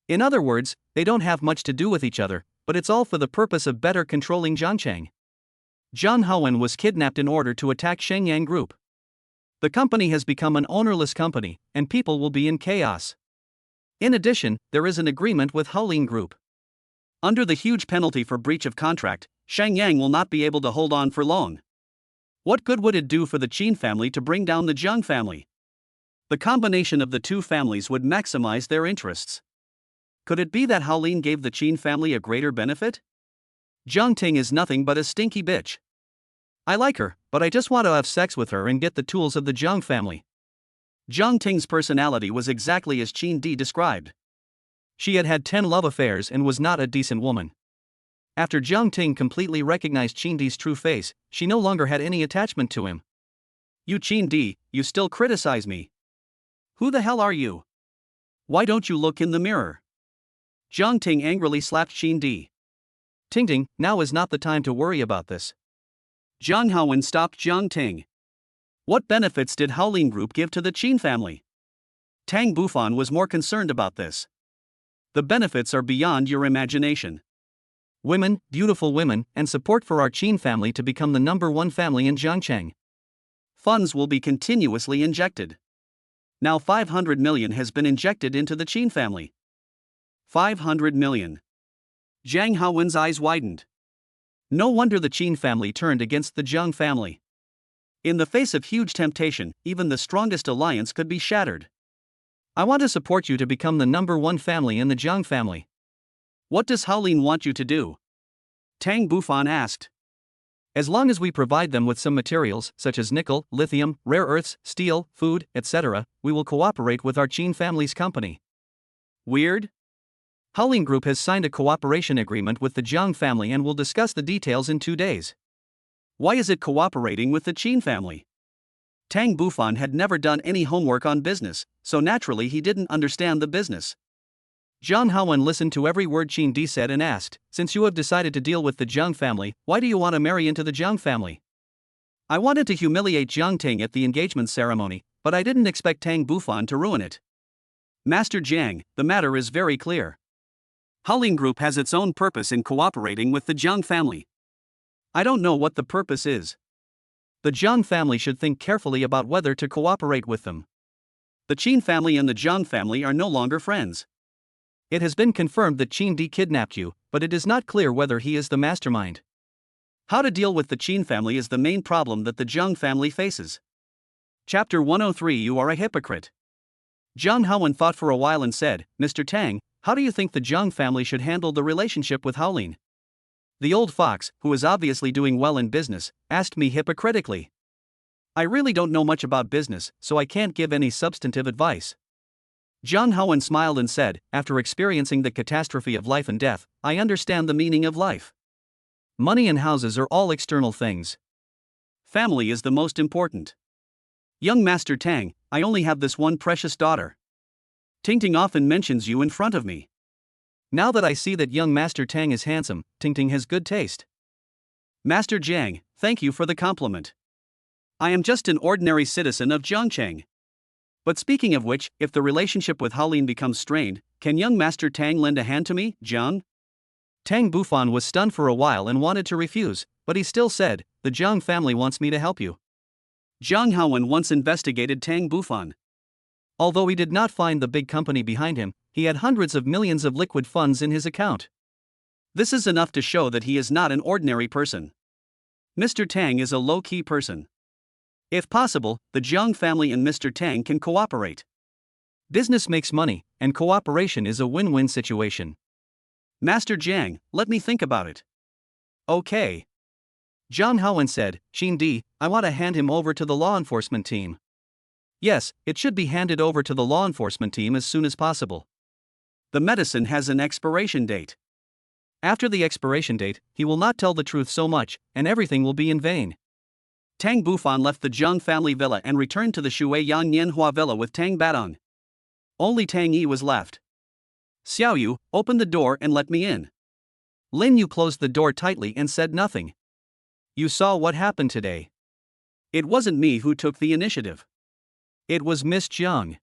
B: In other words, they don't have much to do with each other, but it's all for the purpose of better controlling Jiangcheng. Zhang Haowen was kidnapped in order to attack Shenyang Group. The company has become an ownerless company, and people will be in chaos. In addition, there is an agreement with Haolin Group. Under the huge penalty for breach of contract, Shenyang will not be able to hold on for long. What good would it do for the Qin family to bring down the Jiang family? The combination of the two families would maximize their interests. Could it be that Haolin gave the Qin family a greater benefit? Jiang Ting is nothing but a stinky bitch. I like her, but I just want to have sex with her and get the tools of the Jiang family. Jiang Ting's personality was exactly as Qin Di described. She had had 10 love affairs and was not a decent woman. After Jiang Ting completely recognized Qin Di's true face, she no longer had any attachment to him. You Qin Di, you still criticize me. Who the hell are you? Why don't you look in the mirror? Jiang Ting angrily slapped Qin Di. Ting, now is not the time to worry about this. Zhang Haowen stopped Jiang Ting. What benefits did Haolin Group give to the Qin family? Tang Bufan was more concerned about this. The benefits are beyond your imagination. Women, beautiful women, and support for our Qin family to become the #1 family in Jiangcheng. Funds will be continuously injected. Now 500 million has been injected into the Qin family. 500 million. Zhang Haowen's eyes widened. No wonder the Qin family turned against the Jiang family. In the face of huge temptation, even the strongest alliance could be shattered. I want to support you to become the #1 family in the Jiang family. What does Haolin want you to do? Tang Bufan asked. As long as we provide them with some materials, such as nickel, lithium, rare earths, steel, food, etc., we will cooperate with our Qin family's company. Weird? Haolin Group has signed a cooperation agreement with the Jiang family and will discuss the details in 2 days. Why is it cooperating with the Qin family? Tang Bufan had never done any homework on business, so naturally he didn't understand the business. Zhang Haowen listened to every word Qin Di said and asked, since you have decided to deal with the Jiang family, why do you want to marry into the Jiang family? I wanted to humiliate Jiang Ting at the engagement ceremony, but I didn't expect Tang Bufan to ruin it. Master Jiang, the matter is very clear. Haolin Group has its own purpose in cooperating with the Jiang family. I don't know what the purpose is. The Jiang family should think carefully about whether to cooperate with them. The Qin family and the Jiang family are no longer friends. It has been confirmed that Qin Di kidnapped you, but it is not clear whether he is the mastermind. How to deal with the Qin family is the main problem that the Jiang family faces. Chapter 103 You are a hypocrite. Zhang Haowen thought for a while and said, Mr. Tang, how do you think the Jiang family should handle the relationship with Haolin? The old fox, who is obviously doing well in business, asked me hypocritically. I really don't know much about business, so I can't give any substantive advice. Zhang Haowen smiled and said, after experiencing the catastrophe of life and death, I understand the meaning of life. Money and houses are all external things. Family is the most important. Young Master Tang, I only have this one precious daughter.
A: Tingting often mentions you in front of me.
B: Now that I see that young Master Tang is handsome, Tingting has good taste.
A: Master Jiang, thank you for the compliment. I am just an ordinary citizen of Jiangcheng. But speaking of which, if the relationship with Haolin becomes strained, can young Master Tang lend a hand to me, Jiang?
B: Tang Bufan was stunned for a while and wanted to refuse, but he still said, "The Jiang family wants me to help you."
A: Jiang Haowen once investigated Tang Bufan.
B: Although he did not find the big company behind him, he had hundreds of millions of liquid funds in his account.
A: This is enough to show that he is not an ordinary person. Mr. Tang is a low-key person. If possible, the Jiang family and Mr. Tang can cooperate.
B: Business makes money, and cooperation is a win-win situation.
A: Master Jiang, let me think about it.
B: Okay. Jiang Haowen said, "Xin Di, I want to hand him over to the law enforcement team." Yes, it should be handed over to the law enforcement team as soon as possible.
A: The medicine has an expiration date.
B: After the expiration date, he will not tell the truth so much, and everything will be in vain.
A: Tang Bufan left the Jiang family villa and returned to the Shui Yang Nianhua villa with Tang Batong. Only Tang Yi was left. Xiao Yu, open the door and let me in.
B: Lin Yu closed the door tightly and said nothing. You saw what happened today.
A: It wasn't me who took the initiative.
B: It was Miss Jiang.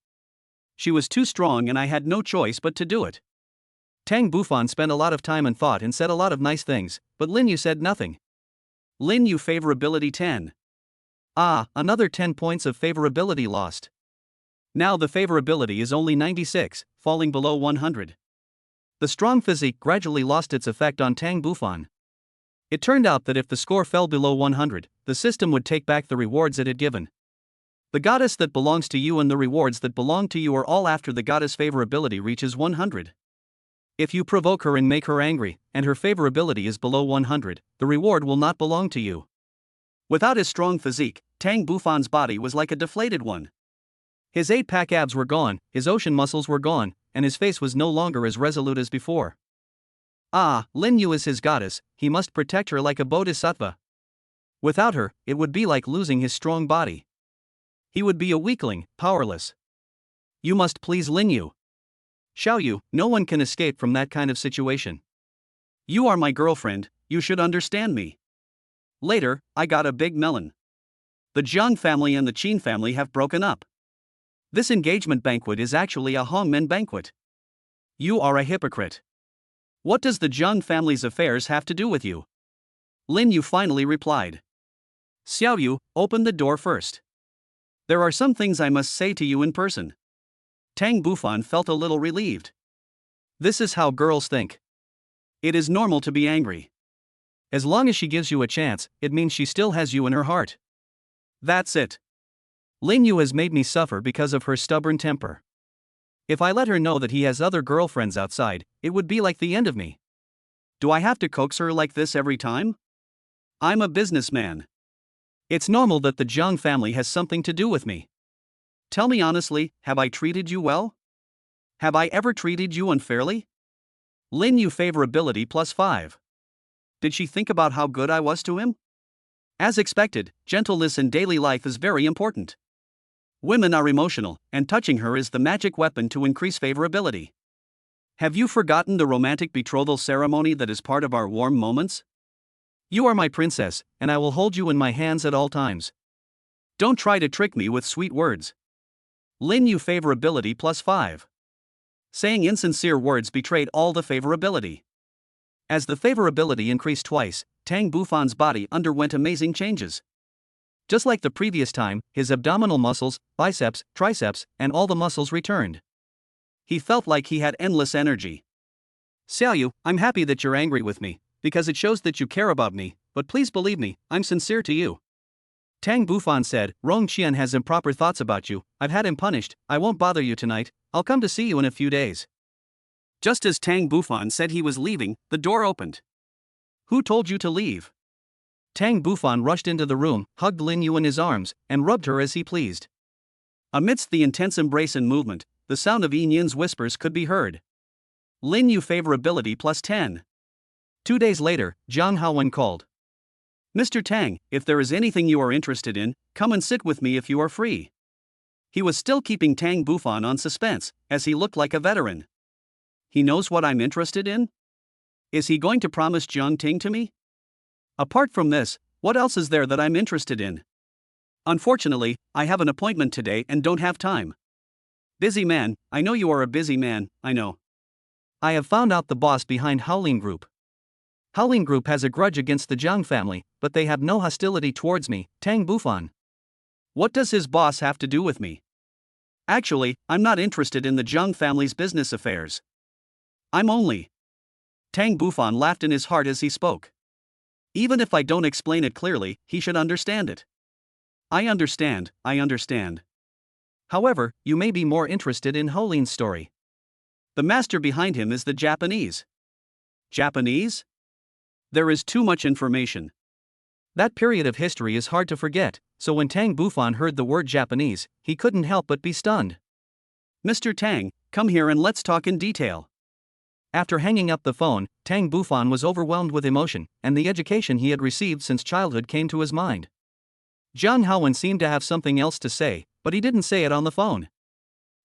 A: She was too strong and I had no choice but to do it.
B: Tang Bufan spent a lot of time and thought and said a lot of nice things, but Lin Yu said nothing.
A: Lin Yu favorability 10.
B: Another 10 points of favorability lost.
A: Now the favorability is only 96, falling below 100.
B: The strong physique gradually lost its effect on Tang Bufan. It turned out that if the score fell below 100, the system would take back the rewards it had given. The goddess that belongs to you and the rewards that belong to you are all after the goddess favorability reaches 100. If you provoke her and make her angry, and her favorability is below 100, the reward will not belong to you.
A: Without his strong physique, Tang Bufan's body was like a deflated one.
B: His 8-pack abs were gone, his ocean muscles were gone, and his face was no longer as resolute as before. Lin Yu is his goddess, he must protect her like a bodhisattva. Without her, it would be like losing his strong body. He would be a weakling, powerless. You must please Lin Yu. Xiao Yu, no one can escape from that kind of situation.
A: You are my girlfriend, you should understand me. Later, I got a big melon. The Jiang family and the Qin family have broken up. This engagement banquet is actually a Hongmen banquet. You are a hypocrite. What does the Jiang family's affairs have to do with you? Lin Yu finally replied. Xiao Yu, open the door first. There are some things I must say to you in person. Tang Bufan felt a little relieved.
B: This is how girls think.
A: It is normal to be angry.
B: As long as she gives you a chance, it means she still has you in her heart.
A: That's it.
B: Lin Yu has made me suffer because of her stubborn temper. If I let her know that he has other girlfriends outside, it would be like the end of me.
A: Do I have to coax her like this every time? I'm a businessman.
B: It's normal that the Jiang family has something to do with me.
A: Tell me honestly, have I treated you well? Have I ever treated you unfairly? Lin Yu favorability +5. Did she think about how good I was to him? As expected, gentleness in daily life is very important. Women are emotional, and touching her is the magic weapon to increase favorability. Have you forgotten the romantic betrothal ceremony that is part of our warm moments?
B: You are my princess, and I will hold you in my hands at all times.
A: Don't try to trick me with sweet words. Lin Yu favorability +5. Saying insincere words betrayed all the favorability. As the favorability increased twice, Tang Bufan's body underwent amazing changes. Just like the previous time, his abdominal muscles, biceps, triceps, and all the muscles returned. He felt like he had endless energy.
B: Xiao Yu, I'm happy that you're angry with me, because it shows that you care about me, but please believe me, I'm sincere to you. Tang Bufan said, Rong Qian has improper thoughts about you, I've had him punished, I won't bother you tonight, I'll come to see you in a few days.
A: Just as Tang Bufan said he was leaving, the door opened. Who told you to leave?
B: Tang Bufan rushed into the room, hugged Lin Yu in his arms, and rubbed her as he pleased.
A: Amidst the intense embrace and movement, the sound of Yin Yin's whispers could be heard. Lin Yu favorability +10.
B: 2 days later, Jiang Haowen called.
A: Mr. Tang, if there is anything you are interested in, come and sit with me if you are free. He was still keeping Tang Bufan on suspense, as he looked like a veteran. He knows what I'm interested in? Is he going to promise Jiang Ting to me? Apart from this, what else is there that I'm interested in? Unfortunately, I have an appointment today and don't have time. Busy man, I know you are a busy man, I know.
B: I have found out the boss behind Howlin Group. Howlin Group has a grudge against the Jiang family, but they have no hostility towards me, Tang Bufan.
A: What does his boss have to do with me? Actually, I'm not interested in the Jiang family's business affairs. I'm only. Tang Bufan laughed in his heart as he spoke. Even if I don't explain it clearly, he should understand it. I understand.
B: However, you may be more interested in Howlin's story.
A: The master behind him is the Japanese. Japanese? There is too much information.
B: That period of history is hard to forget, so when Tang Bufan heard the word Japanese, he couldn't help but be stunned.
A: Mr. Tang, come here and let's talk in detail.
B: After hanging up the phone, Tang Bufan was overwhelmed with emotion, and the education he had received since childhood came to his mind. Jiang Howin seemed to have something else to say, but he didn't say it on the phone.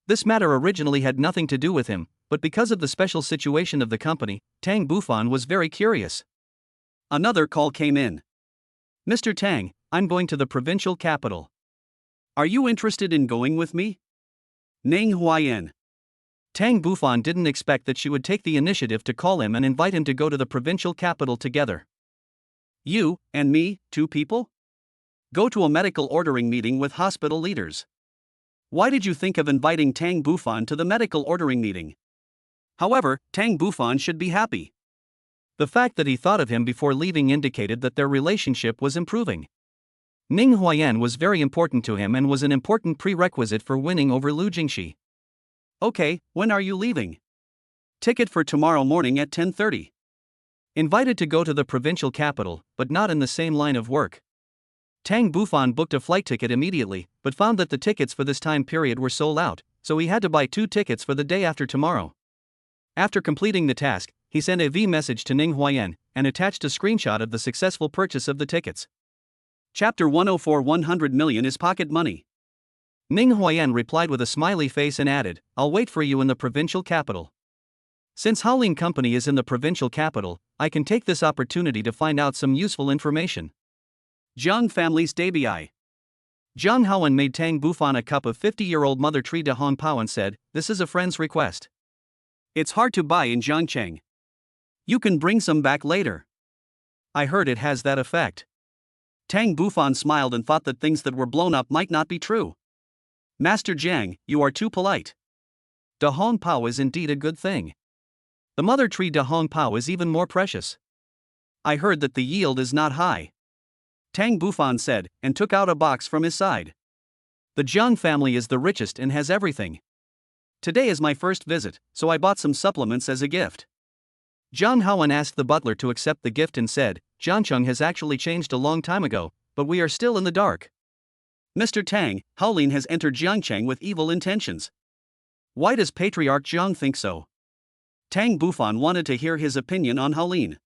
B: This matter originally had nothing to do with him, but because of the special situation of the company, Tang Bufan was very curious.
A: Another call came in.
B: Mr. Tang, I'm going to the provincial capital.
A: Are you interested in going with me? Ning Huayan.
B: Tang Bufan didn't expect that she would take the initiative to call him and invite him to go to the provincial capital together.
A: You, and me, 2 people? Go to a medical ordering meeting with hospital leaders. Why did you think of inviting Tang Bufan to the medical ordering meeting? However, Tang Bufan should be happy.
B: The fact that he thought of him before leaving indicated that their relationship was improving. Ning Huayan was very important to him and was an important prerequisite for winning over Lu Jingxi.
A: Okay, when are you leaving? Ticket for tomorrow morning at 10:30.
B: Invited to go to the provincial capital, but not in the same line of work. Tang Bufan booked a flight ticket immediately, but found that the tickets for this time period were sold out, so he had to buy 2 tickets for the day after tomorrow. After completing the task, he sent a V message to Ning Huayan and attached a screenshot of the successful purchase of the tickets.
A: Chapter 104 100 million is pocket money.
B: Ning Huayan replied with a smiley face and added, I'll wait for you in the provincial capital. Since Howlin Company is in the provincial capital, I can take this opportunity to find out some useful information.
A: Jiang family's debut.
B: Jiang Howin made Tang Bufan a cup of 50-year-old Mother Tree de Hong Pao and said, this is a friend's request.
A: It's hard to buy in Jiangcheng. You can bring some back later.
B: I heard it has that effect.
A: Tang Bufan smiled and thought that things that were blown up might not be true. Master Jiang, you are too polite.
B: De Hong Pao is indeed a good thing. The Mother Tree de Hong Pao is even more precious.
A: I heard that the yield is not high. Tang Bufan said, and took out a box from his side.
B: The Jiang family is the richest and has everything.
A: Today is my first visit, so I bought some supplements as a gift.
B: Jiang Howin asked the butler to accept the gift and said, Jiangcheng has actually changed a long time ago, but we are still in the dark.
A: Mr. Tang, Howlin has entered Jiangcheng with evil intentions. Why does Patriarch Jiang think so? Tang Bufan wanted to hear his opinion on Howlin.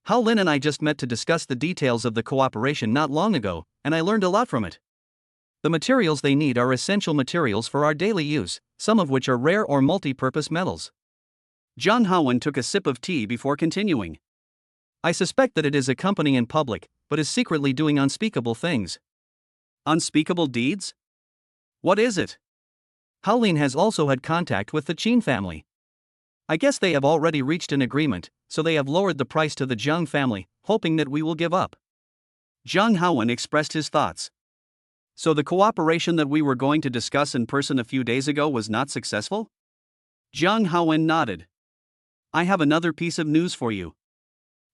B: Howlin and I just met to discuss the details of the cooperation not long ago, and I learned a lot from it. The materials they need are essential materials for our daily use, some of which are rare or multi-purpose metals.
A: Jiang Howin took a sip of tea before continuing.
B: I suspect that it is a company in public, but is secretly doing unspeakable things.
A: Unspeakable deeds? What is it?
B: Howlin has also had contact with the Qin family. I guess they have already reached an agreement, so they have lowered the price to the Jiang family, hoping that we will give up.
A: Jiang Howin expressed his thoughts. So the cooperation that we were going to discuss in person a few days ago was not successful? Jiang Howin nodded. I have another piece of news for you.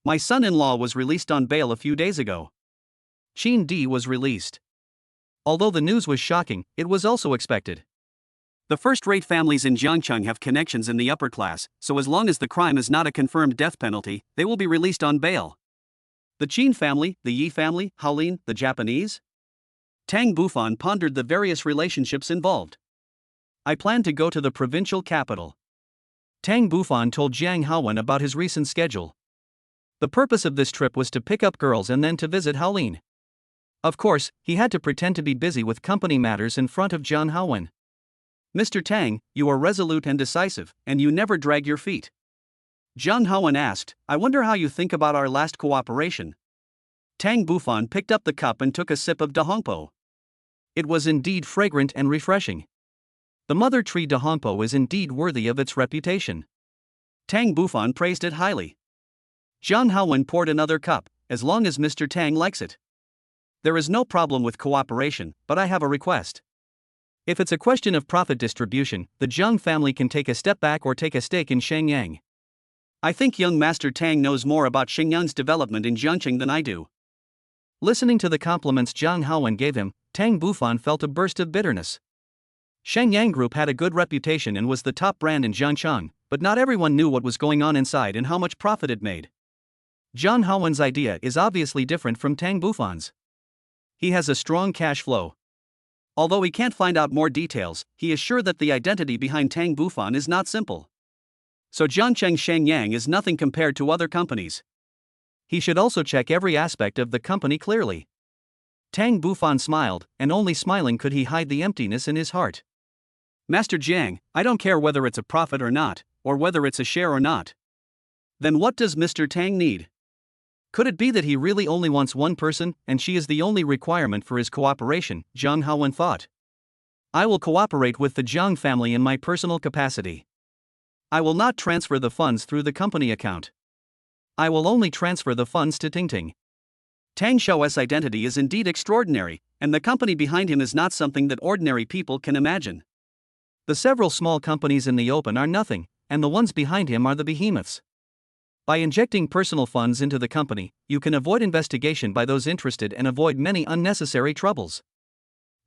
A: My son-in-law was released on bail a few days ago.
B: Qin Di was released. Although the news was shocking, it was also expected.
A: The first-rate families in Jiangcheng have connections in the upper class, so as long as the crime is not a confirmed death penalty, they will be released on bail. The Qin family, the Yi family, Howlin, the Japanese? Tang Bufan pondered the various relationships involved. I plan to go to the provincial capital.
B: Tang Bufan told Jiang Howin about his recent schedule. The purpose of this trip was to pick up girls and then to visit Howlin. Of course, he had to pretend to be busy with company matters in front of John Haowen.
A: Mr. Tang, you are resolute and decisive, and you never drag your feet. John Haowen asked, I wonder how you think about our last cooperation. Tang Bufan picked up the cup and took a sip of Dahongpo.
B: It was indeed fragrant and refreshing. The mother tree Dahongpo is indeed worthy of its reputation.
A: Tang Bufan praised it highly. John Haowen poured another cup, as long as Mr. Tang likes it. There is no problem with cooperation, but I have a request.
B: If it's a question of profit distribution, the Jiang family can take a step back or take a stake in Shenyang.
A: I think young Master Tang knows more about Shenyang's development in Jiangqing than I do.
B: Listening to the compliments Jiang Haowen gave him, Tang Bufan felt a burst of bitterness. Shenyang Group had a good reputation and was the top brand in Jiangcheng, but not everyone knew what was going on inside and how much profit it made. John Haowen's idea is obviously different from Tang Bufan's. He has a strong cash flow.
A: Although he can't find out more details, he is sure that the identity behind Tang Bufan is not simple. So Jiangcheng Shenyang is nothing compared to other companies.
B: He should also check every aspect of the company clearly. Tang Bufan smiled, and only smiling could he hide the emptiness in his heart.
A: Master Jiang, I don't care whether it's a profit or not, or whether it's a share or not. Then what does Mr. Tang need?
B: Could it be that he really only wants one person, and she is the only requirement for his cooperation? Jiang Haowen thought. I will cooperate with the Jiang family in my personal capacity. I will not transfer the funds through the company account. I will only transfer the funds to Tingting.
A: Tang Shou's identity is indeed extraordinary, and the company behind him is not something that ordinary people can imagine.
B: The several small companies in the open are nothing, and the ones behind him are the behemoths. By injecting personal funds into the company, you can avoid investigation by those interested and avoid many unnecessary troubles.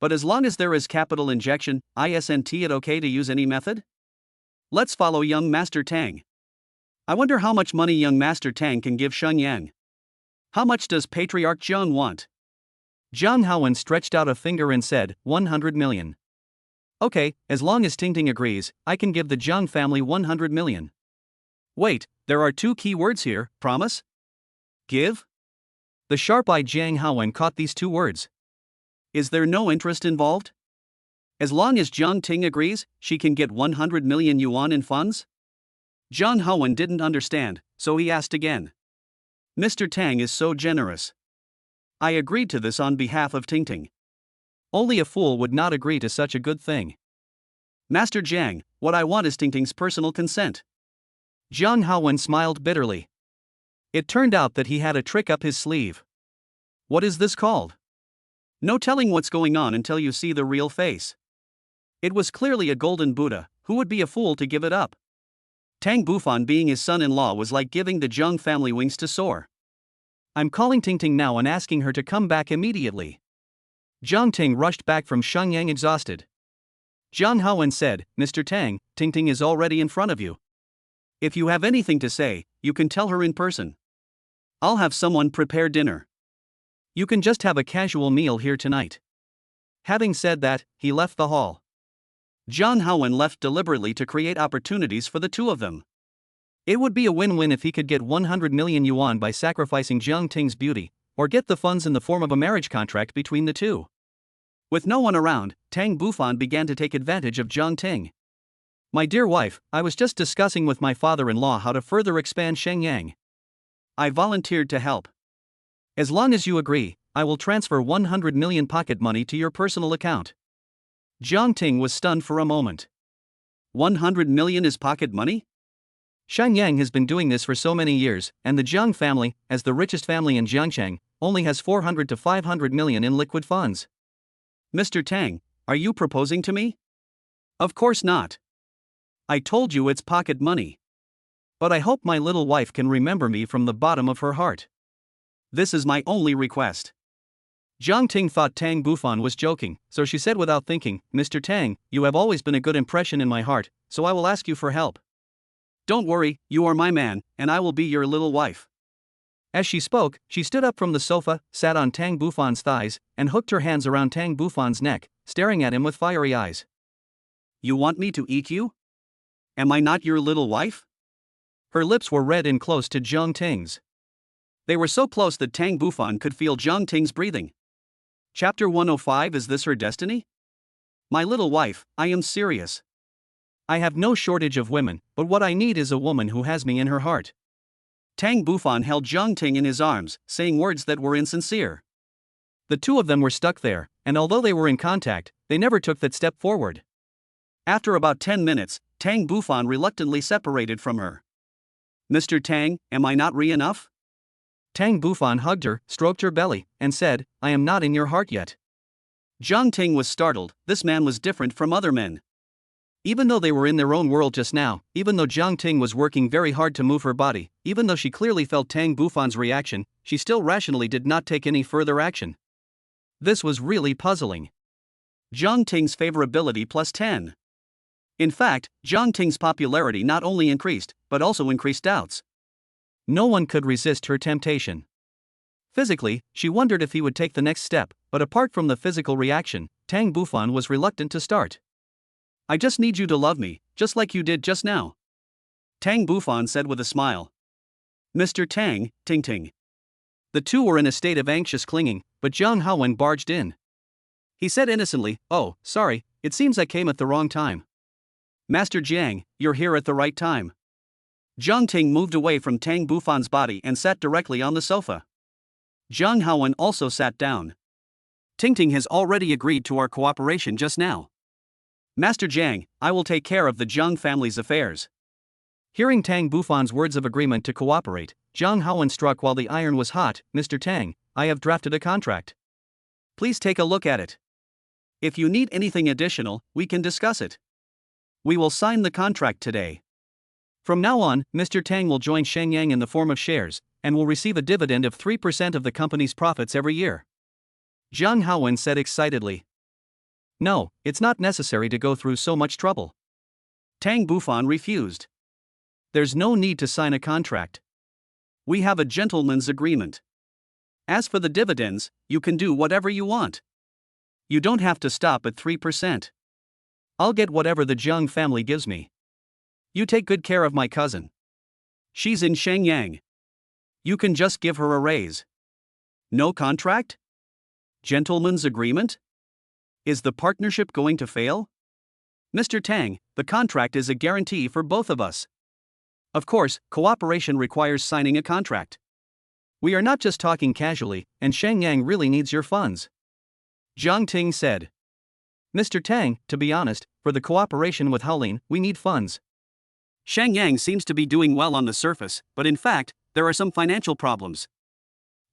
A: But as long as there is capital injection, isn't it okay to use any method? Let's follow young Master Tang. I wonder how much money young Master Tang can give Shenyang. How much does Patriarch Jiang want?
B: Jiang Haowen stretched out a finger and said, 100 million. Okay, as long as Tingting agrees, I can give the Jiang family 100 million.
A: Wait, there are two key words here, promise? Give?
B: The sharp-eyed Jiang Haowen caught these two words.
A: Is there no interest involved? As long as Jiang Ting agrees, she can get 100 million yuan in funds? Jiang Haowen didn't understand, so he asked again. Mr. Tang is so generous. I agreed to this on behalf of Tingting.
B: Only a fool would not agree to such a good thing.
A: Master Jiang, what I want is Tingting's personal consent.
B: Jiang Haowen smiled bitterly. It turned out that he had a trick up his sleeve.
A: What is this called? No telling what's going on until you see the real face. It was clearly a golden Buddha. Who would be a fool to give it up? Tang Bufan being his son-in-law was like giving the Jiang family wings to soar.
B: I'm calling Tingting now and asking her to come back immediately. Jiang Ting rushed back from Shenyang exhausted. Jiang Haowen said, Mr. Tang, Tingting is already in front of you.
A: If you have anything to say, you can tell her in person. I'll have someone prepare dinner.
B: You can just have a casual meal here tonight. Having said that, he left the hall.
A: Jiang Haowen left deliberately to create opportunities for the two of them.
B: It would be a win-win if he could get 100 million yuan by sacrificing Jiang Ting's beauty, or get the funds in the form of a marriage contract between the two.
A: With no one around, Tang Bufan began to take advantage of Jiang Ting.
B: My dear wife, I was just discussing with my father-in-law how to further expand Shenyang.
A: I volunteered to help.
B: As long as you agree, I will transfer 100 million pocket money to your personal account.
A: Jiang Ting was stunned for a moment. 100 million is pocket money?
B: Shenyang has been doing this for so many years, and the Jiang family, as the richest family in Jiangcheng, only has 400 to 500 million in liquid funds.
A: Mr. Tang, are you proposing to me? Of course not. I told you it's pocket money.
B: But I hope my little wife can remember me from the bottom of her heart.
A: This is my only request.
B: Jiang Ting thought Tang Bufan was joking, so she said without thinking, Mr. Tang, you have always been a good impression in my heart, so I will ask you for help.
A: Don't worry, you are my man, and I will be your little wife.
B: As she spoke, she stood up from the sofa, sat on Tang Bufan's thighs, and hooked her hands around Tang Bufan's neck, staring at him with fiery eyes.
A: You want me to eat you? Am I not your little wife?
B: Her lips were red and close to Jiang Ting's.
A: They were so close that Tang Bufan could feel Jiang Ting's breathing. Chapter 105. Is this her destiny? My little wife, I am serious.
B: I have no shortage of women, but what I need is a woman who has me in her heart.
A: Tang Bufan held Jiang Ting in his arms, saying words that were insincere.
B: The two of them were stuck there, and although they were in contact, they never took that step forward.
A: After about 10 minutes, Tang Bufan reluctantly separated from her. Mr. Tang, am I not enough?
B: Tang Bufan hugged her, stroked her belly, and said, I am not in your heart yet.
A: Jiang Ting was startled. This man was different from other men.
B: Even though they were in their own world just now, even though Jiang Ting was working very hard to move her body, even though she clearly felt Tang Bufan's reaction, she still rationally did not take any further action. This was really puzzling.
A: Jiang Ting's favorability plus 10. In fact, Jiang Ting's popularity not only increased, but also increased doubts.
B: No one could resist her temptation. Physically, she wondered if he would take the next step, but apart from the physical reaction, Tang Bufan was reluctant to start.
A: I just need you to love me, just like you did just now. Tang Bufan said with a smile. Mr. Tang, Ting Ting.
B: The two were in a state of anxious clinging, but Zhang Haowen barged in. He said innocently, Oh, sorry, it seems I came at the wrong time.
A: Master Jiang, you're here at the right time. Jiang Ting moved away from Tang Bufan's body and sat directly on the sofa. Zhang Haowen also sat down. Ting Ting has already agreed to our cooperation just now. Master Jiang, I will take care of the Jiang family's affairs.
B: Hearing Tang Bufan's words of agreement to cooperate, Zhang Haowen struck while the iron was hot. Mr. Tang, I have drafted a contract.
A: Please take a look at it. If you need anything additional, we can discuss it. We will sign the contract today.
B: From now on, Mr. Tang will join Shenyang in the form of shares, and will receive a dividend of 3% of the company's profits every year.
A: Zhang Haowen said excitedly.
B: No, it's not necessary to go through so much trouble.
A: Tang Bufan refused.
B: There's no need to sign a contract.
A: We have a gentleman's agreement. As for the dividends, you can do whatever you want. You don't have to stop at 3%.
B: I'll get whatever the Jiang family gives me.
A: You take good care of my cousin. She's in Shenyang. You can just give her a raise. No contract? Gentleman's agreement? Is the partnership going to fail? Mr. Tang, the contract is a guarantee for both of us. Of course, cooperation requires signing a contract.
B: We are not just talking casually, and Shenyang really needs your funds.
A: Jiang Ting said.
B: Mr. Tang, to be honest, for the cooperation with Haolin, we need funds.
A: Shenyang seems to be doing well on the surface, but in fact, there are some financial problems.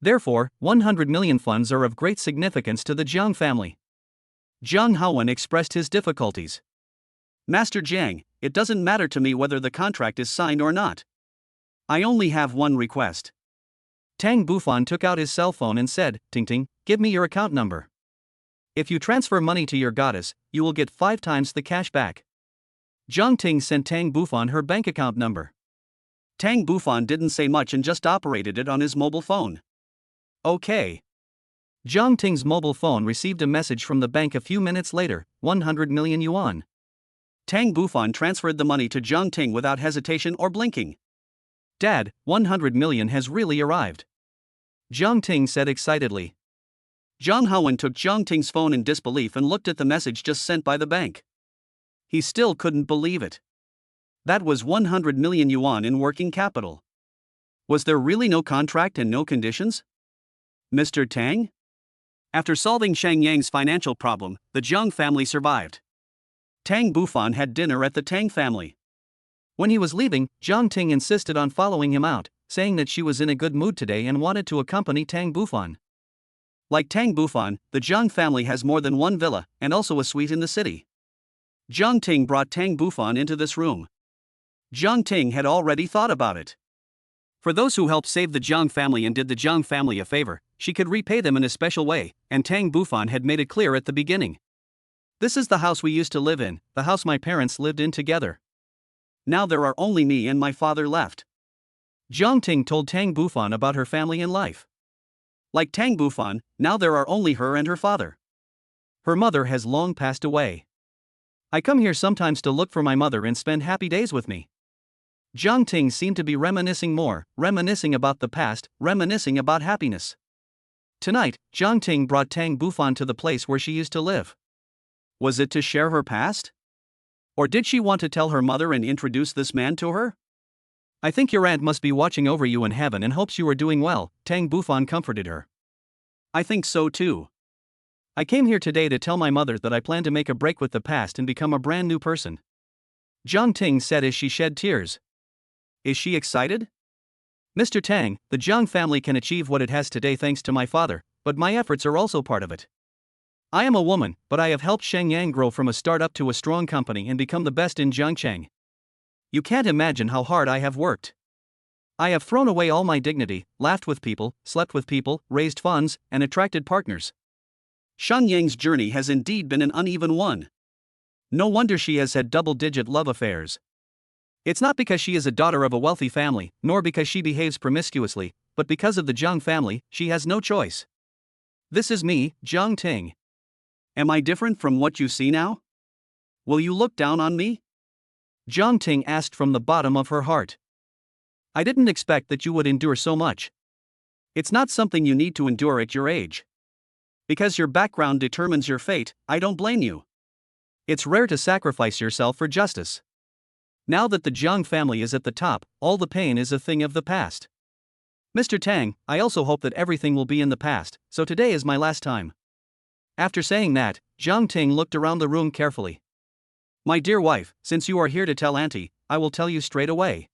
B: Therefore, 100 million funds are of great significance to the Jiang family.
A: Zhang Haowen expressed his difficulties. Master Jiang, it doesn't matter to me whether the contract is signed or not. I only have one request.
B: Tang Bufan took out his cell phone and said, Ting Ting, give me your account number. If you transfer money to your goddess, you will get 5 times the cash back.
A: Jiang Ting sent Tang Bufan her bank account number. Tang Bufan didn't say much and just operated it on his mobile phone. Okay.
B: Jiang Ting's mobile phone received a message from the bank a few minutes later, 100 million yuan.
A: Tang Bufan transferred the money to Jiang Ting without hesitation or blinking.
B: Dad, 100 million has really arrived. Jiang Ting said excitedly.
A: Zhang Haowen took Jiang Ting's phone in disbelief and looked at the message just sent by the bank. He still couldn't believe it. That was 100 million yuan in working capital. Was there really no contract and no conditions? Mr. Tang? After solving Shenyang's financial problem, the Jiang family survived. Tang Bufan had dinner at the Tang family.
B: When he was leaving, Jiang Ting insisted on following him out, saying that she was in a good mood today and wanted to accompany Tang Bufan.
A: Like Tang Bufan, the Jiang family has more than one villa and also a suite in the city. Jiang Ting brought Tang Bufan into this room. Jiang Ting had already thought about it. For those who helped save the Jiang family and did the Jiang family a favor, she could repay them in a special way, and Tang Bufan had made it clear at the beginning. This is the house we used to live in, the house my parents lived in together. Now there are only me and my father left.
B: Jiang Ting told Tang Bufan about her family and life.
A: Like Tang Bufan, now there are only her and her father.
B: Her mother has long passed away. I come here sometimes to look for my mother and spend happy days with me. Jiang Ting seemed to be reminiscing about the past, reminiscing about happiness. Tonight, Jiang Ting brought Tang Bufan to the place where she used to live.
A: Was it to share her past? Or did she want to tell her mother and introduce this man to her?
B: I think your aunt must be watching over you in heaven and hopes you are doing well, Tang Bufan comforted her.
A: I think so too.
B: I came here today to tell my mother that I plan to make a break with the past and become a brand new person. Jiang Ting said as she shed tears.
A: Is she excited?
B: Mr. Tang, the Jiang family can achieve what it has today thanks to my father, but my efforts are also part of it. I am a woman, but I have helped Shenyang grow from a startup to a strong company and become the best in Jiangcheng. You can't imagine how hard I have worked. I have thrown away all my dignity, laughed with people, slept with people, raised funds, and attracted partners.
A: Shenyang's journey has indeed been an uneven one. No wonder she has had double-digit love affairs.
B: It's not because she is a daughter of a wealthy family, nor because she behaves promiscuously, but because of the Jiang family, she has no choice. This is me, Jiang Ting.
A: Am I different from what you see now? Will you look down on me?
B: Jiang Ting asked from the bottom of her heart. I didn't expect that you would endure so much.
A: It's not something you need to endure at your age. Because your background determines your fate, I don't blame you.
B: It's rare to sacrifice yourself for justice. Now that the Jiang family is at the top, all the pain is a thing of the past. Mr. Tang, I also hope that everything will be in the past, so today is my last time. After saying that, Jiang Ting looked around the room carefully.
A: My dear wife, since you are here to tell Auntie, I will tell you straight away.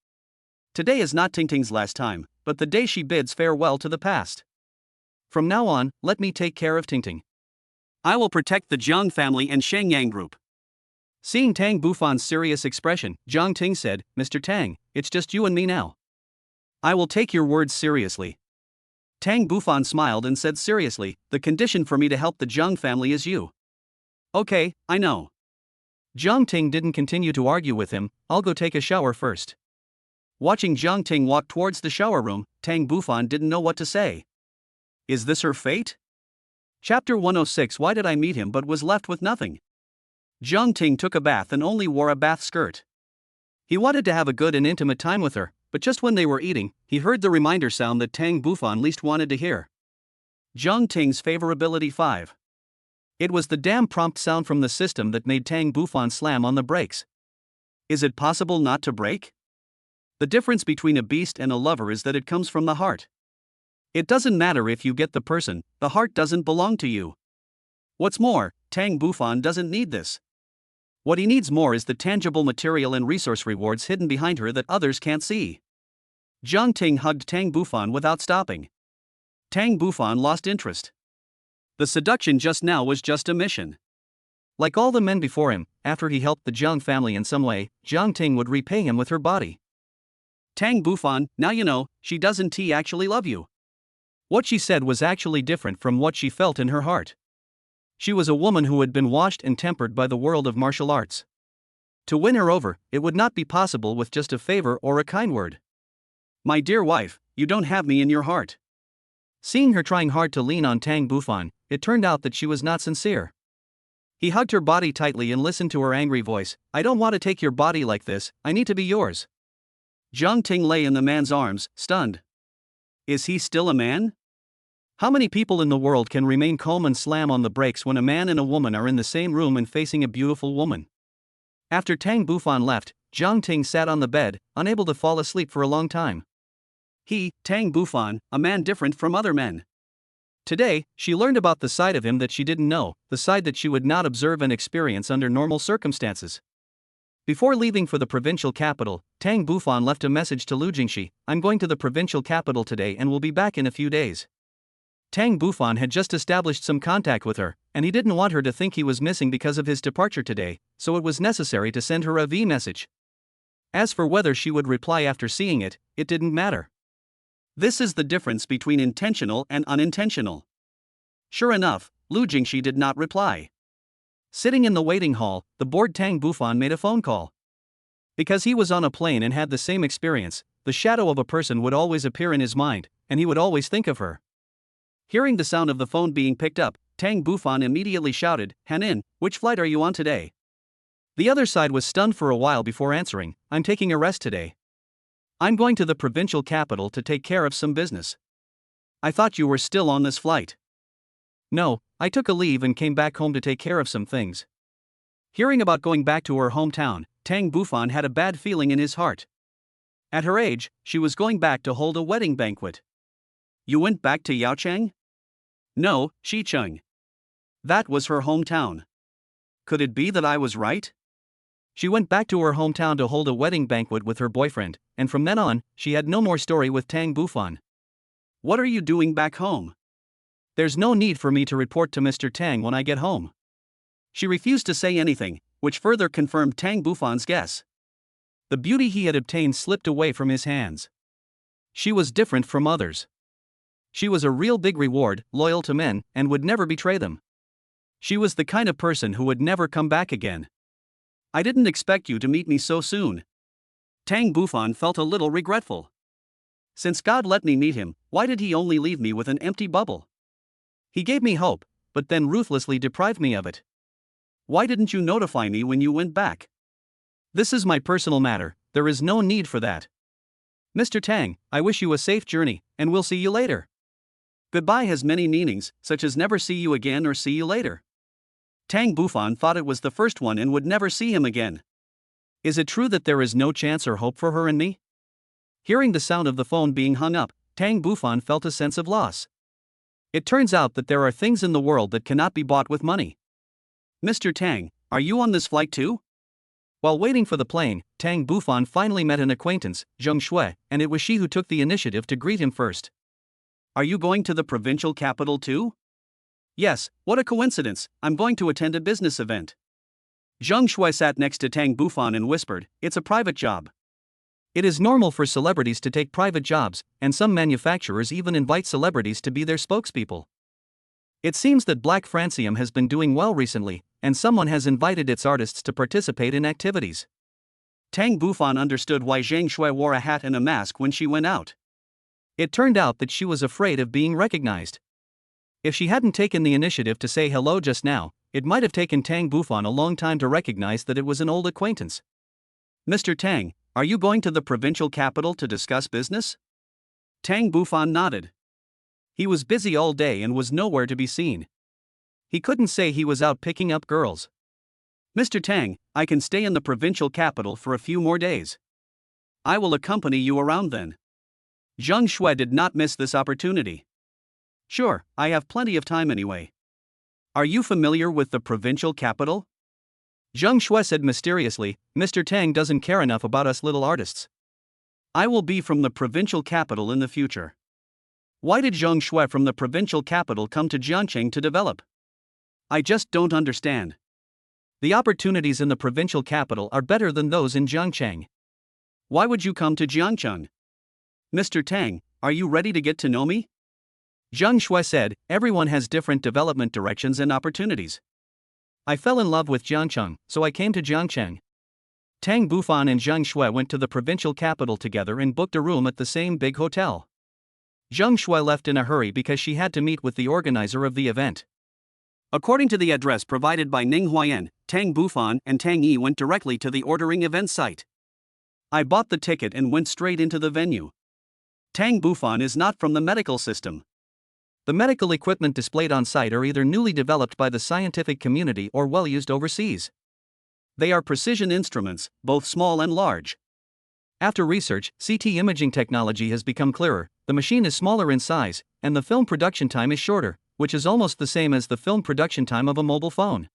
A: Today is not Ting Ting's last time, but the day she bids farewell to the past.
B: From now on, let me take care of Ting Ting.
A: I will protect the Jiang family and Shenyang group.
B: Seeing Tang Bufan's serious expression, Jiang Ting said, Mr. Tang, it's just you and me now.
A: I will take your words seriously. Tang Bufan smiled and said seriously, the condition for me to help the Jiang family is you. Okay, I know.
B: Jiang Ting didn't continue to argue with him. I'll go take a shower first.
A: Watching Jiang Ting walk towards the shower room, Tang Bufan didn't know what to say. Is this her fate? Chapter 106 Why did I meet him but was left with nothing? Jiang Ting took a bath and only wore a bath skirt. He wanted to have a good and intimate time with her, but just when they were eating, he heard the reminder sound that Tang Bufan least wanted to hear. Jiang Ting's favorability 5. It was the damn prompt sound from the system that made Tang Bufan slam on the brakes. Is it possible not to brake? The difference between a beast and a lover is that it comes from the heart. It doesn't matter if you get the person, the heart doesn't belong to you. What's more, Tang Bufan doesn't need this. What he needs more is the tangible material and resource rewards hidden behind her that others can't see. Jiang Ting hugged Tang Bufan without stopping. Tang Bufan lost interest. The seduction just now was just a mission.
B: Like all the men before him, after he helped the Jiang family in some way, Jiang Ting would repay him with her body.
A: Tang Bufan, now you know, she doesn't actually love you.
B: What she said was actually different from what she felt in her heart. She was a woman who had been washed and tempered by the world of martial arts. To win her over, it would not be possible with just a favor or a kind word.
A: My dear wife, you don't have me in your heart.
B: Seeing her trying hard to lean on Tang Bufan, it turned out that she was not sincere. He hugged her body tightly and listened to her angry voice. I don't want to take your body like this, I need to be yours.
A: Jiang Ting lay in the man's arms, stunned. Is he still a man?
B: How many people in the world can remain calm and slam on the brakes when a man and a woman are in the same room and facing a beautiful woman? After Tang Bufan left, Jiang Ting sat on the bed, unable to fall asleep for a long time.
A: He, Tang Bufan, a man different from other men.
B: Today, she learned about the side of him that she didn't know, the side that she would not observe and experience under normal circumstances. Before leaving for the provincial capital, Tang Bufan left a message to Lu Jingxi, I'm going to the provincial capital today and will be back in a few days. Tang Bufan had just established some contact with her, and he didn't want her to think he was missing because of his departure today, so it was necessary to send her a V message. As for whether she would reply after seeing it, it didn't matter.
A: This is the difference between intentional and unintentional. Sure enough, Lu Jingxi did not reply.
B: Sitting in the waiting hall, the bored Tang Bufan made a phone call. Because he was on a plane and had the same experience, the shadow of a person would always appear in his mind, and he would always think of her. Hearing the sound of the phone being picked up, Tang Bufan immediately shouted, Hanin, which flight are you on today? The other side was stunned for a while before answering, I'm taking a rest today. I'm going to the provincial capital to take care of some business.
A: I thought you were still on this flight.
B: No, I took a leave and came back home to take care of some things.
A: Hearing about going back to her hometown, Tang Bufan had a bad feeling in his heart. At her age, she was going back to hold a wedding banquet. You went back to Yaocheng? No, Xicheng. That was her hometown. Could it be that I was right?
B: She went back to her hometown to hold a wedding banquet with her boyfriend, and from then on, she had no more story with Tang Bufan.
A: What are you doing back home?
B: There's no need for me to report to Mr. Tang when I get home.
A: She refused to say anything, which further confirmed Tang Bufan's guess.
B: The beauty he had obtained slipped away from his hands. She was different from others. She was a real big reward, loyal to men, and would never betray them. She was the kind of person who would never come back again.
A: I didn't expect you to meet me so soon. Tang Bufan felt a little regretful. Since God let me meet him, why did he only leave me with an empty bubble?
B: He gave me hope, but then ruthlessly deprived me of it.
A: Why didn't you notify me when you went back?
B: This is my personal matter, there is no need for that. Mr. Tang, I wish you a safe journey, and we'll see you later.
A: Goodbye has many meanings, such as never see you again or see you later. Tang Bufan thought it was the first one and would never see him again.
B: Is it true that there is no chance or hope for her and me? Hearing the sound of the phone being hung up, Tang Bufan felt a sense of loss. It turns out that there are things in the world that cannot be bought with money.
A: Mr. Tang, are you on this flight too?
B: While waiting for the plane, Tang Bufan finally met an acquaintance, Zheng Shui, and it was she who took the initiative to greet him first.
A: Are you going to the provincial capital too? Yes, what a coincidence, I'm going to attend a business event. Zheng Shui sat next to Tang Bufan and whispered, it's a private job.
B: It is normal for celebrities to take private jobs, and some manufacturers even invite celebrities to be their spokespeople. It seems that Black Francium has been doing well recently, and someone has invited its artists to participate in activities.
A: Tang Bufan understood why Zheng Shui wore a hat and a mask when she went out.
B: It turned out that she was afraid of being recognized. If she hadn't taken the initiative to say hello just now, it might have taken Tang Bufan a long time to recognize that it was an old acquaintance.
A: Mr. Tang, are you going to the provincial capital to discuss business? Tang Bufan nodded. He was busy all day and was nowhere to be seen. He couldn't say he was out picking up girls. Mr. Tang, I can stay in the provincial capital for a few more days. I will accompany you around then. Zheng Shui did not miss this opportunity. Sure, I have plenty of time anyway. Are you familiar with the provincial capital?
B: Zheng Shui said mysteriously, Mr. Tang doesn't care enough about us little artists.
A: I will be from the provincial capital in the future. Why did Zheng Shui from the provincial capital come to Jiangcheng to develop? I just don't understand.
B: The opportunities in the provincial capital are better than those in Jiangcheng.
A: Why would you come to Jiangcheng? Mr. Tang, are you ready to get to know me?
B: Zheng Shui said, everyone has different development directions and opportunities. I fell in love with Jiangcheng, so I came to Jiangcheng. Tang Bufan and Zheng Shui went to the provincial capital together and booked a room at the same big hotel. Zheng Shui left in a hurry because she had to meet with the organizer of the event.
A: According to the address provided by Ning Huayan, Tang Bufan and Tang Yi went directly to the ordering event site. I bought the ticket and went straight into the venue. Tang Bufan is not from the medical system.
B: The medical equipment displayed on site are either newly developed by the scientific community or well used overseas.
A: They are precision instruments, both small and large.
B: After research, CT imaging technology has become clearer, the machine is smaller in size, and the film production time is shorter, which is almost the same as the film production time of a mobile phone.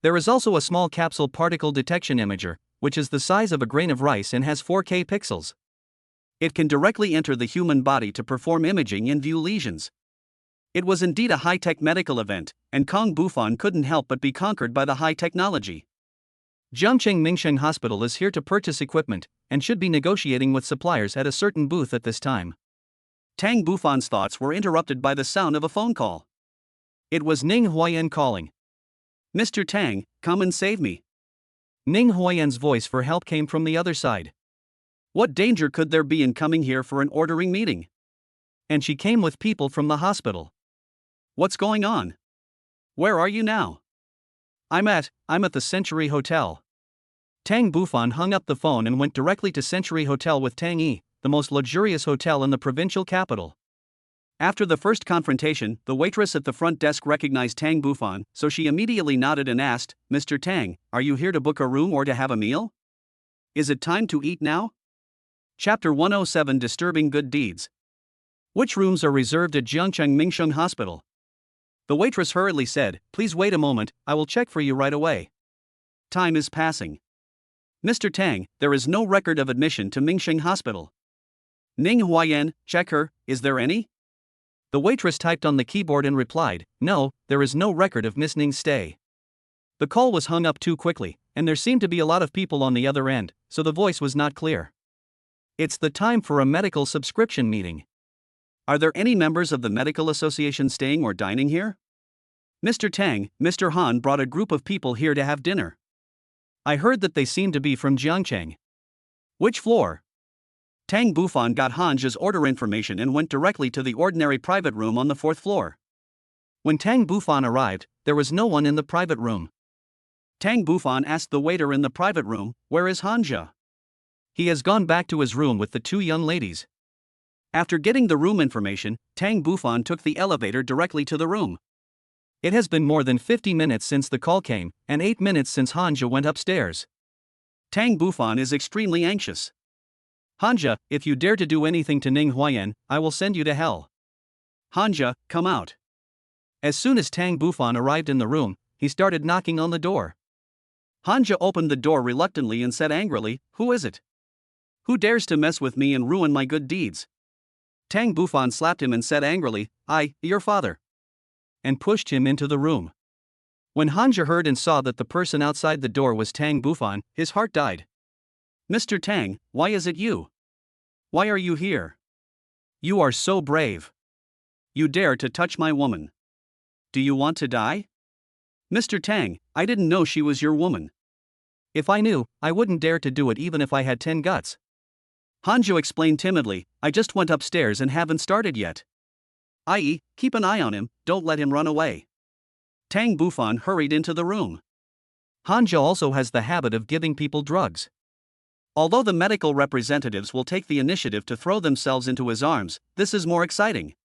B: There is also a small capsule particle detection imager, which is the size of a grain of rice and has 4K pixels. It can directly enter the human body to perform imaging and view lesions. It was indeed a high-tech medical event, and Kong Bufan couldn't help but be conquered by the high technology. Jiangcheng Mingsheng Hospital is here to purchase equipment, and should be negotiating with suppliers at a certain booth at this time.
A: Tang Bufan's thoughts were interrupted by the sound of a phone call.
B: It was Ning Huayan calling.
A: Mr. Tang, come and save me.
B: Ning Huayan's voice for help came from the other side.
A: What danger could there be in coming here for an ordering meeting?
B: And she came with people from the hospital.
A: What's going on? Where are you now?
B: I'm at the Century Hotel. Tang Bufan hung up the phone and went directly to Century Hotel with Tang Yi, the most luxurious hotel in the provincial capital.
A: After the first confrontation, the waitress at the front desk recognized Tang Bufan, so she immediately nodded and asked, "Mr. Tang, are you here to book a room or to have a meal? Is it time to eat now?" Chapter 107 Disturbing Good Deeds. Which rooms are reserved at Jiangcheng Mingsheng Hospital? The waitress hurriedly said, "Please wait a moment, I will check for you right away." Time is passing. "Mr. Tang, there is no record of admission to Mingsheng Hospital." "Ning Huayan, check her, is there any?" The waitress typed on the keyboard and replied, "No, there is no record of Miss Ning's stay." The call was hung up too quickly, and there seemed to be a lot of people on the other end, so the voice was not clear. It's the time for a medical subscription meeting. Are there any members of the medical association staying or dining here? Mr. Tang, Mr. Han brought a group of people here to have dinner. I heard that they seem to be from Jiangcheng. Which floor? Tang Bufan got Hanja's order information and went directly to the ordinary private room on the 4th floor. When Tang Bufan arrived, there was no one in the private room. Tang Bufan asked the waiter in the private room, "Where is Hanja?" "He has gone back to his room with the 2 young ladies." After getting the room information, Tang Bufan took the elevator directly to the room. It has been more than 50 minutes since the call came, and 8 minutes since Hanja went upstairs. Tang Bufan is extremely anxious. "Hanja, if you dare to do anything to Ning Huayan, I will send you to hell. Hanja, come out." As soon as Tang Bufan arrived in the room, he started knocking on the door. Hanja opened the door reluctantly and said angrily, "Who is it? Who dares to mess with me and ruin my good deeds?" Tang Bufan slapped him and said angrily, "I, your father," and pushed him into the room. When Hanja heard and saw that the person outside the door was Tang Bufan, his heart died. "Mr. Tang, why is it you? Why are you here? You are so brave. You dare to touch my woman. Do you want to die?" "Mr. Tang, I didn't know she was your woman." "If I knew, I wouldn't dare to do it even if I had 10 guts." Hanjo explained timidly, "I just went upstairs and haven't started yet. I.e., keep an eye on him, don't let him run away." Tang Bufan hurried into the room. Hanjo also has the habit of giving people drugs. Although the medical representatives will take the initiative to throw themselves into his arms, this is more exciting.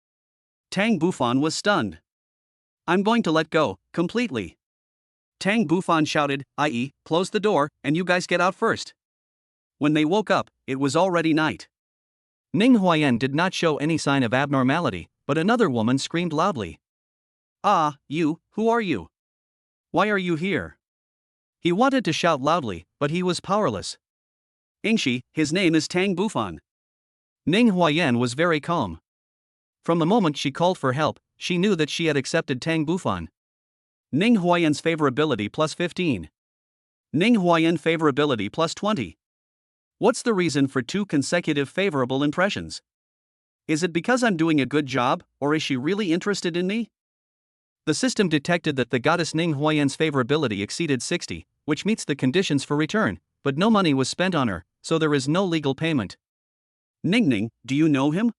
A: Tang Bufan was stunned. "I'm going to let go, completely." Tang Bufan shouted, i.e., "Close the door, and you guys get out first." When they woke up, it was already night. Ning Huayan did not show any sign of abnormality, but another woman screamed loudly. "Ah, you, who are you? Why are you here?" He wanted to shout loudly, but he was powerless. "Ingshi, his name is Tang Bufan." Ning Huayan was very calm. From the moment she called for help, she knew that she had accepted Tang Bufan. Ning Huayan's favorability plus 15. Ning Huayan favorability plus 20. What's the reason for 2 consecutive favorable impressions? Is it because I'm doing a good job, or is she really interested in me? The system detected that the goddess Ning Huayan's favorability exceeded 60, which meets the conditions for return, but no money was spent on her, so there is no legal payment. "Ning, do you know him?"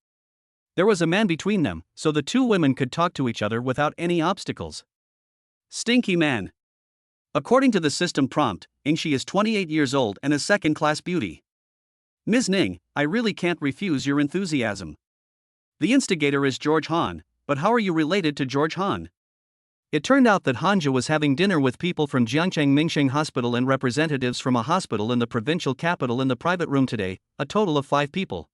A: There was a man between them, so the 2 women could talk to each other without any obstacles. "Stinky man." According to the system prompt, Ingshi is 28 years old and a second-class beauty. "Ms. Ning, I really can't refuse your enthusiasm. The instigator is George Han, but how are you related to George Han?" It turned out that Hanja was having dinner with people from Jiangcheng Mingsheng Hospital and representatives from a hospital in the provincial capital in the private room today, a total of 5 people.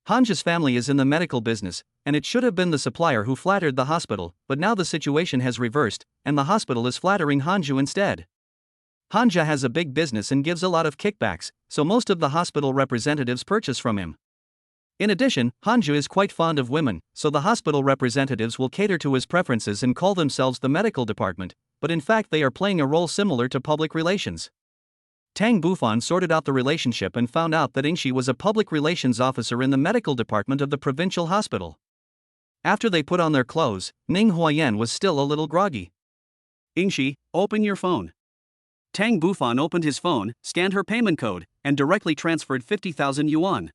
A: Hanja's family is in the medical business, and it should have been the supplier who flattered the hospital, but now the situation has reversed, and the hospital is flattering Hanju instead. Hanja has a big business and gives a lot of kickbacks, so most of the hospital representatives purchase from him. In addition, Hanju is quite fond of women, so the hospital representatives will cater to his preferences and call themselves the medical department, but in fact they are playing a role similar to public relations. Tang Bufan sorted out the relationship and found out that Ingshi was a public relations officer in the medical department of the provincial hospital. After they put on their clothes, Ning Huayan was still a little groggy. "Ingshi, open your phone." Tang Bufan opened his phone, scanned her payment code, and directly transferred 50,000 yuan.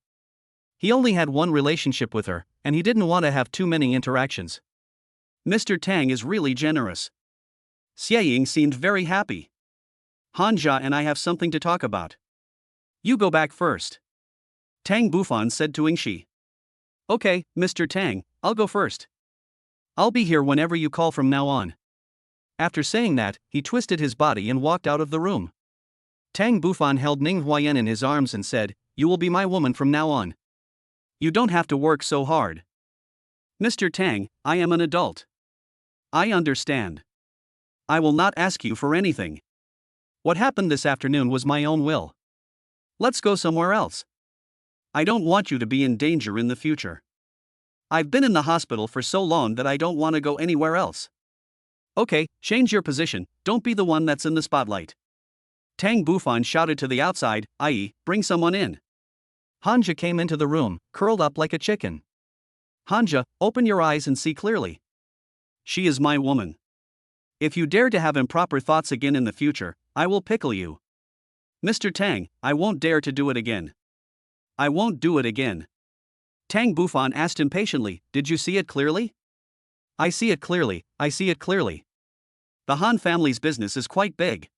A: He only had one relationship with her, and he didn't want to have too many interactions. "Mr. Tang is really generous." Xieying seemed very happy. "Hanja and I have something to talk about. You go back first." Tang Bufan said to Ingshi. "Okay, Mr. Tang,
B: I'll go first. I'll be here whenever you call from now on. After saying that, he twisted his body and walked out of the room. Tang Bufan held Ning Huayan in his arms and said, "You will be my woman from now on. You don't have to work so hard." "Mr. Tang, I am an adult. I understand. I will not ask you for anything. What happened this afternoon was my own will. Let's go somewhere else. I don't want you to be in danger in the future. I've been in the hospital for so long that I don't want to go anywhere else." "Okay, change your position, don't be the one that's in the spotlight." Tang Bufan shouted to the outside, i.e., bring someone in. Hanja came into the room, curled up like a chicken. "Hanja, open your eyes and see clearly. She is my woman. If you dare to have improper thoughts again in the future, I will pickle you." "Mr. Tang, I won't dare to do it again. I won't do it again." Tang Bufan asked impatiently, "Did you see it clearly?" "I see it clearly, I see it clearly. The Han family's business is quite big."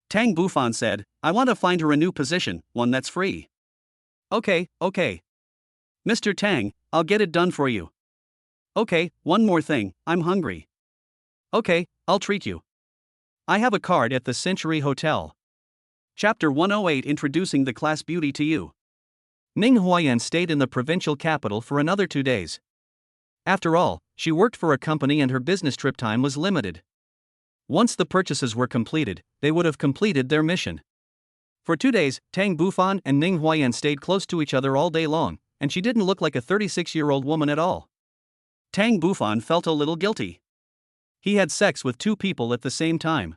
B: Tang Bufan said, "I want to find her a new position, one that's free." Okay. "Mr. Tang, I'll get it done for you." "Okay, one more thing, I'm hungry." "Okay, I'll treat you. I have a card at the Century Hotel." Chapter 108, Introducing the Class Beauty to You. Ning Huayan stayed in the provincial capital for another 2 days. After all, she worked for a company and her business trip time was limited. Once the purchases were completed, they would have completed their mission. For 2 days, Tang Bufan and Ning Huayan stayed close to each other all day long, and she didn't look like a 36-year-old woman at all. Tang Bufan felt a little guilty. He had sex with 2 people at the same time.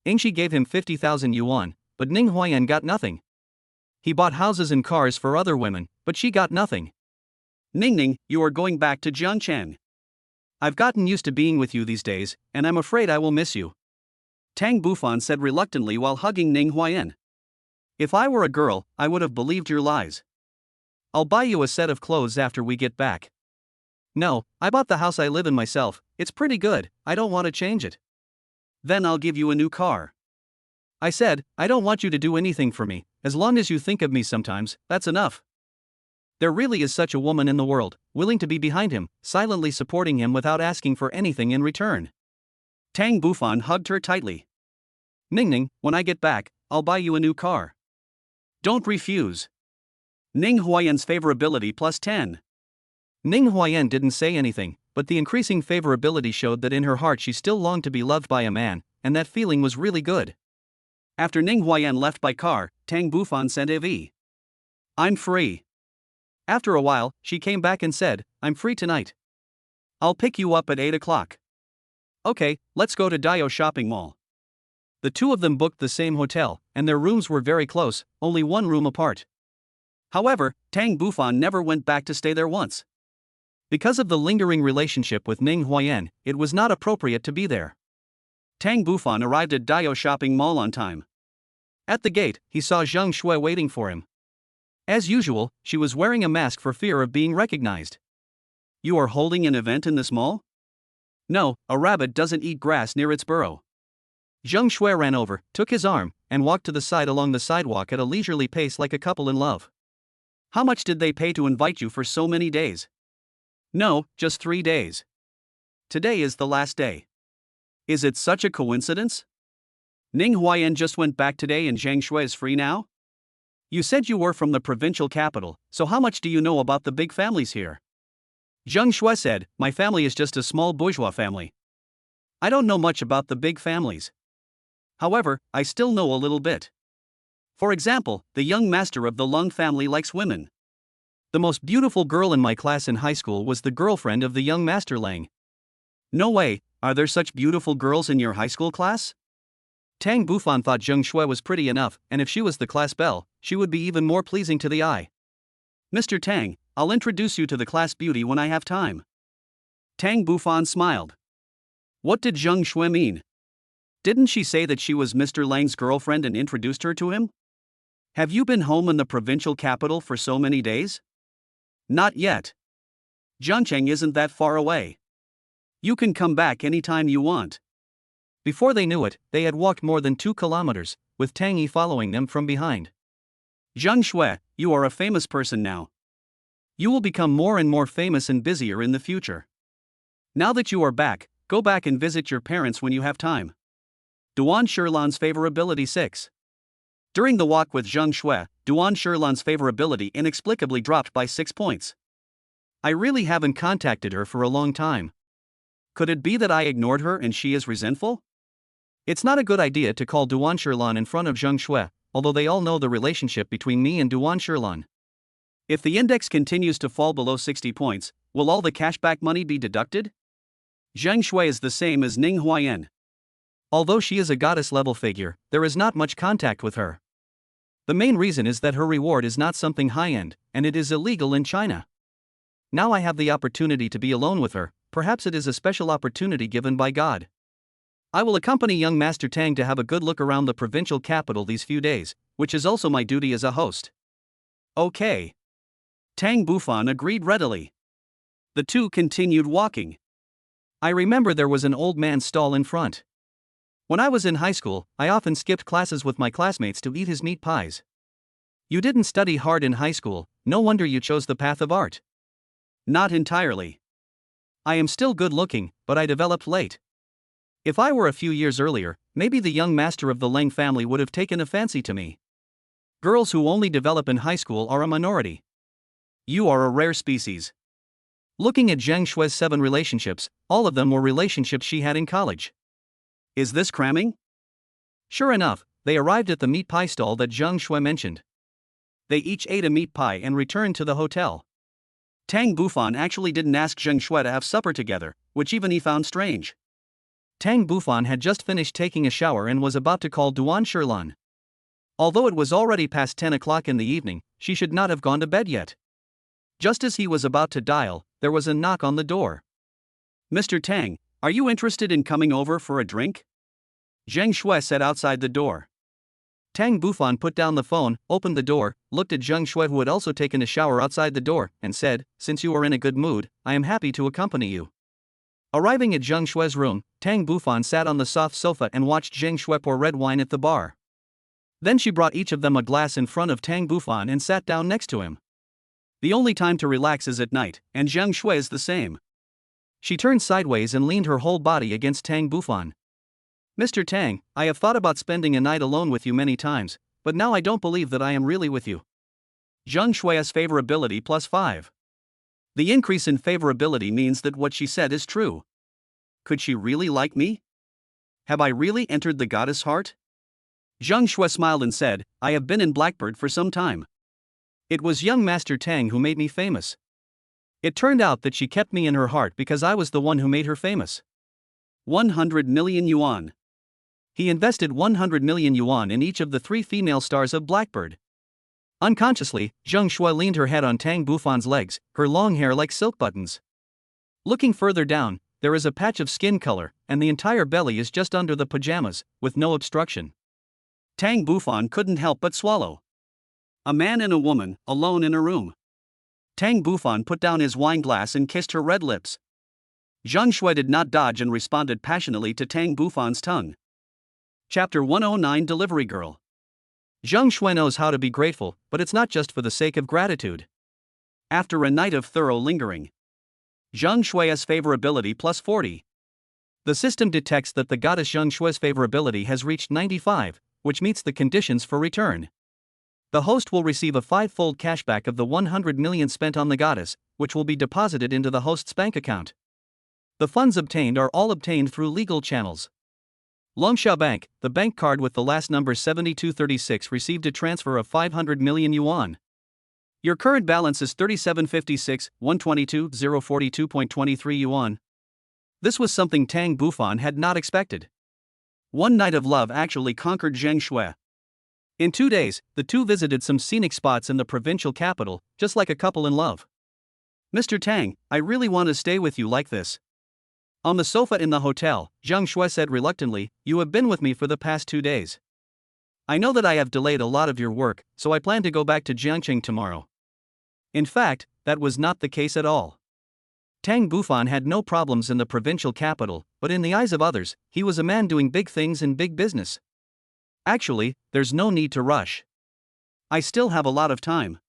B: Ingshi gave him 50,000 yuan, but Ning Huayan got nothing. He bought houses and cars for other women, but she got nothing. "Ning, you are going back to Jiangcheng. I've gotten used to being with you these days, and I'm afraid I will miss you," Tang Bufan said reluctantly while hugging Ning Huayan. "If I were a girl, I would have believed your lies. I'll buy you a set of clothes after we get back." "No, I bought the house I live in myself, it's pretty good, I don't want to change it." "Then I'll give you a new car." "I said, I don't want you to do anything for me, as long as you think of me sometimes, that's enough." There really is such a woman in the world, willing to be behind him, silently supporting him without asking for anything in return. Tang Bufan hugged her tightly. "Ning, when I get back, I'll buy you a new car. Don't refuse." Ning Huayan's favorability +10. Ning Huayan didn't say anything, but the increasing favorability showed that in her heart she still longed to be loved by a man, and that feeling was really good. After Ning Huayan left by car, Tang Bufan said, "Evi, I'm free." After a while, she came back and said, "I'm free tonight. I'll pick you up at 8 o'clock. "Okay, let's go to Dio Shopping Mall." The two of them booked the same hotel, and their rooms were very close, only one room apart. However, Tang Bufan never went back to stay there once. Because of the lingering relationship with Ning Huayan, it was not appropriate to be there. Tang Bufan arrived at Dio Shopping Mall on time. At the gate, he saw Zheng Shui waiting for him. As usual, she was wearing a mask for fear of being recognized. "You are holding an event in this mall?" "No, a rabbit doesn't eat grass near its burrow." Zheng Shui ran over, took his arm, and walked to the side along the sidewalk at a leisurely pace like a couple in love. "How much did they pay to invite you for so many days?" "No, just 3 days. Today is the last day." "Is it such a coincidence? Ning Huayan just went back today and Zheng Shui is free now? You said you were from the provincial capital, so how much do you know about the big families here?" Zheng Shui said, "My family is just a small bourgeois family. I don't know much about the big families. However, I still know a little bit. For example, the young master of the Lung family likes women. The most beautiful girl in my class in high school was the girlfriend of the young master Lang." "No way, are there such beautiful girls in your high school class?" Tang Bufan thought Zheng Shui was pretty enough, and if she was the class belle, she would be even more pleasing to the eye. "Mr. Tang, I'll introduce you to the class beauty when I have time." Tang Bufan smiled. What did Zheng Shui mean? Didn't she say that she was Mr. Lang's girlfriend and introduced her to him? "Have you been home in the provincial capital for so many days?" "Not yet. Jiangcheng isn't that far away. You can come back anytime you want." Before they knew it, they had walked more than 2 kilometers, with Tang Yi following them from behind. "Zheng Shui, you are a famous person now.
A: You will become more and more famous and busier in the future. Now that you are back, go back and visit your parents when you have time. Duan Shilan's favorability 6. During the walk with Zheng Shui, Duan Shilan's favorability inexplicably dropped by 6 points. I really haven't contacted her for a long time. Could it be that I ignored her and she is resentful? It's not a good idea to call Duan Shilan in front of Zheng Shui, although they all know the relationship between me and Duan Shilan. If the index continues to fall below 60 points, will all the cashback money be deducted? Zheng Shui is the same as Ning Huayan. Although she is a goddess-level figure, there is not much contact with her. The main reason is that her reward is not something high-end, and it is illegal in China. Now I have the opportunity to be alone with her. Perhaps it is a special opportunity given by God. I will accompany young Master Tang to have a good look around the provincial capital these few days, which is also my duty as a host. Okay. Tang Bufan agreed readily. The two continued walking. I remember there was an old man's stall in front. When I was in high school, I often skipped classes with my classmates to eat his meat pies. You didn't study hard in high school, no wonder you chose the path of art. Not entirely. I am still good looking, but I developed late. If I were a few years earlier, maybe the young master of the Leng family would have taken a fancy to me. Girls who only develop in high school are a minority. You are a rare species. Looking at Zheng Shui's 7 relationships, all of them were relationships she had in college. Is this cramming? Sure enough, they arrived at the meat pie stall that Zheng Shui mentioned. They each ate a meat pie and returned to the hotel. Tang Bufan actually didn't ask Zheng Shui to have supper together, which even he found strange. Tang Bufan had just finished taking a shower and was about to call Duan Shilan. Although it was already past 10 o'clock in the evening, she should not have gone to bed yet. Just as he was about to dial, there was a knock on the door. Mr. Tang, are you interested in coming over for a drink? Zheng Shui said outside the door. Tang Bufan put down the phone, opened the door, looked at Zheng Shui who had also taken a shower outside the door, and said, "Since you are in a good mood, I am happy to accompany you." Arriving at Zheng Shui's room, Tang Bufan sat on the soft sofa and watched Zheng Shui pour red wine at the bar. Then she brought each of them a glass in front of Tang Bufan and sat down next to him. The only time to relax is at night, and Zheng Shui is the same. She turned sideways and leaned her whole body against Tang Bufan. Mr. Tang, I have thought about spending a night alone with you many times, but now I don't believe that I am really with you. Zheng Shui's favorability +5. The increase in favorability means that what she said is true. Could she really like me? Have I really entered the goddess heart? Zheng Shui smiled and said, I have been in Blackbird for some time. It was young Master Tang who made me famous. It turned out that she kept me in her heart because I was the one who made her famous. 100 million yuan. He invested 100 million yuan in each of the 3 female stars of Blackbird. Unconsciously, Zheng Shui leaned her head on Tang Bufan's legs, her long hair like silk buttons. Looking further down, there is a patch of skin color, and the entire belly is just under the pajamas, with no obstruction. Tang Bufan couldn't help but swallow. A man and a woman, alone in a room. Tang Bufan put down his wine glass and kissed her red lips. Zheng Shui did not dodge and responded passionately to Tang Bufan's tongue. Chapter 109 Delivery Girl. Zheng Shui knows how to be grateful, but it's not just for the sake of gratitude. After a night of thorough lingering, Zheng Shui's favorability +40. The system detects that the goddess Zheng Shui's favorability has reached 95, which meets the conditions for return. The host will receive a 5-fold cashback of the 100 million spent on the goddess, which will be deposited into the host's bank account. The funds obtained are all obtained through legal channels. Longsha Bank, the bank card with the last number 7236, received a transfer of 500 million yuan. Your current balance is 3756, 122, 042.23 yuan. This was something Tang Bufan had not expected. One night of love actually conquered Zheng Shui. In 2 days, the two visited some scenic spots in the provincial capital, just like a couple in love. Mr. Tang, I really want to stay with you like this. On the sofa in the hotel, Zheng Shui said reluctantly, you have been with me for the past 2 days. I know that I have delayed a lot of your work, so I plan to go back to Jiangqing tomorrow. In fact, that was not the case at all. Tang Bufan had no problems in the provincial capital, but in the eyes of others, he was a man doing big things in big business. Actually, there's no need to rush. I still have a lot of time.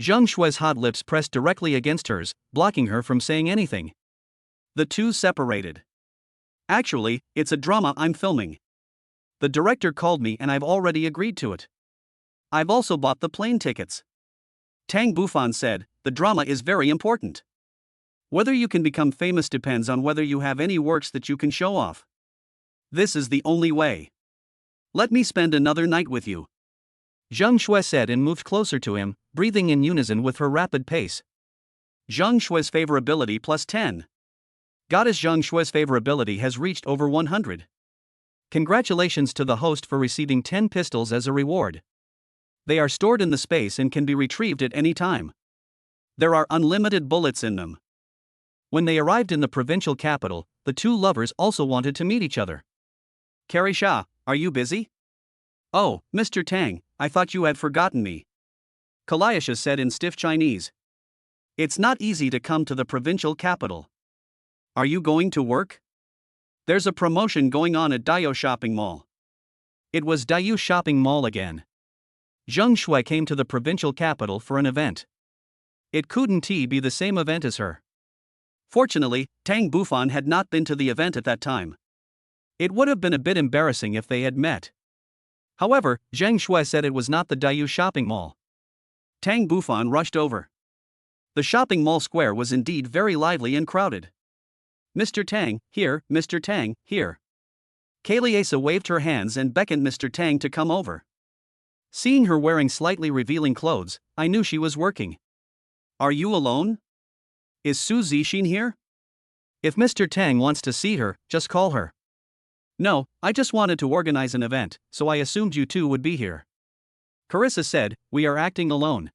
B: Zhang Shui's hot lips pressed directly against hers, blocking her from saying anything.
A: The two separated. Actually, it's a drama I'm filming. The director called me and I've already agreed to it. I've also bought the plane tickets. Tang Bufan said, the drama is very important. Whether you can become famous depends on whether you have any works that you can show off. This is the only way. Let me spend another night with you.
B: Zhang Shui said and moved closer to him, breathing in unison with her rapid pace.
A: Zhang Shui's favorability plus 10. Goddess Zhang Shui's favorability has reached over 100.
B: Congratulations to the host for receiving 10 pistols as a reward.
A: They are stored in the space and can be retrieved at any time. There are unlimited bullets in them.
B: When they arrived in the provincial capital, the two lovers also wanted to meet each other.
A: Carrie Shah, are you busy? Oh, Mr. Tang, I thought you had forgotten me. Kalayasha said in stiff Chinese. It's not easy to come to the provincial capital. Are you going to work? There's a promotion going on at Dayo Shopping Mall.
B: It was Dayu Shopping Mall again. Zhang Shui came to the provincial capital for an event. It couldn't be the same event as her.
A: Fortunately, Tang Bufan had not been to the event at that time.
B: It would have been a bit embarrassing if they had met. However, Zhang Shui said it was not the Dayu Shopping Mall.
A: Tang Bufan rushed over. The shopping mall square was indeed very lively and crowded. Mr. Tang, here, Mr. Tang, here. Kaliasa waved her hands and beckoned Mr. Tang to come over.
B: Seeing her wearing slightly revealing clothes, I knew she was working.
A: Are you alone? Is Su Zixin here?
B: If Mr. Tang wants to see her, just call her.
A: No, I just wanted to organize an event, so I assumed you two would be here.
B: Carissa said, we are acting alone.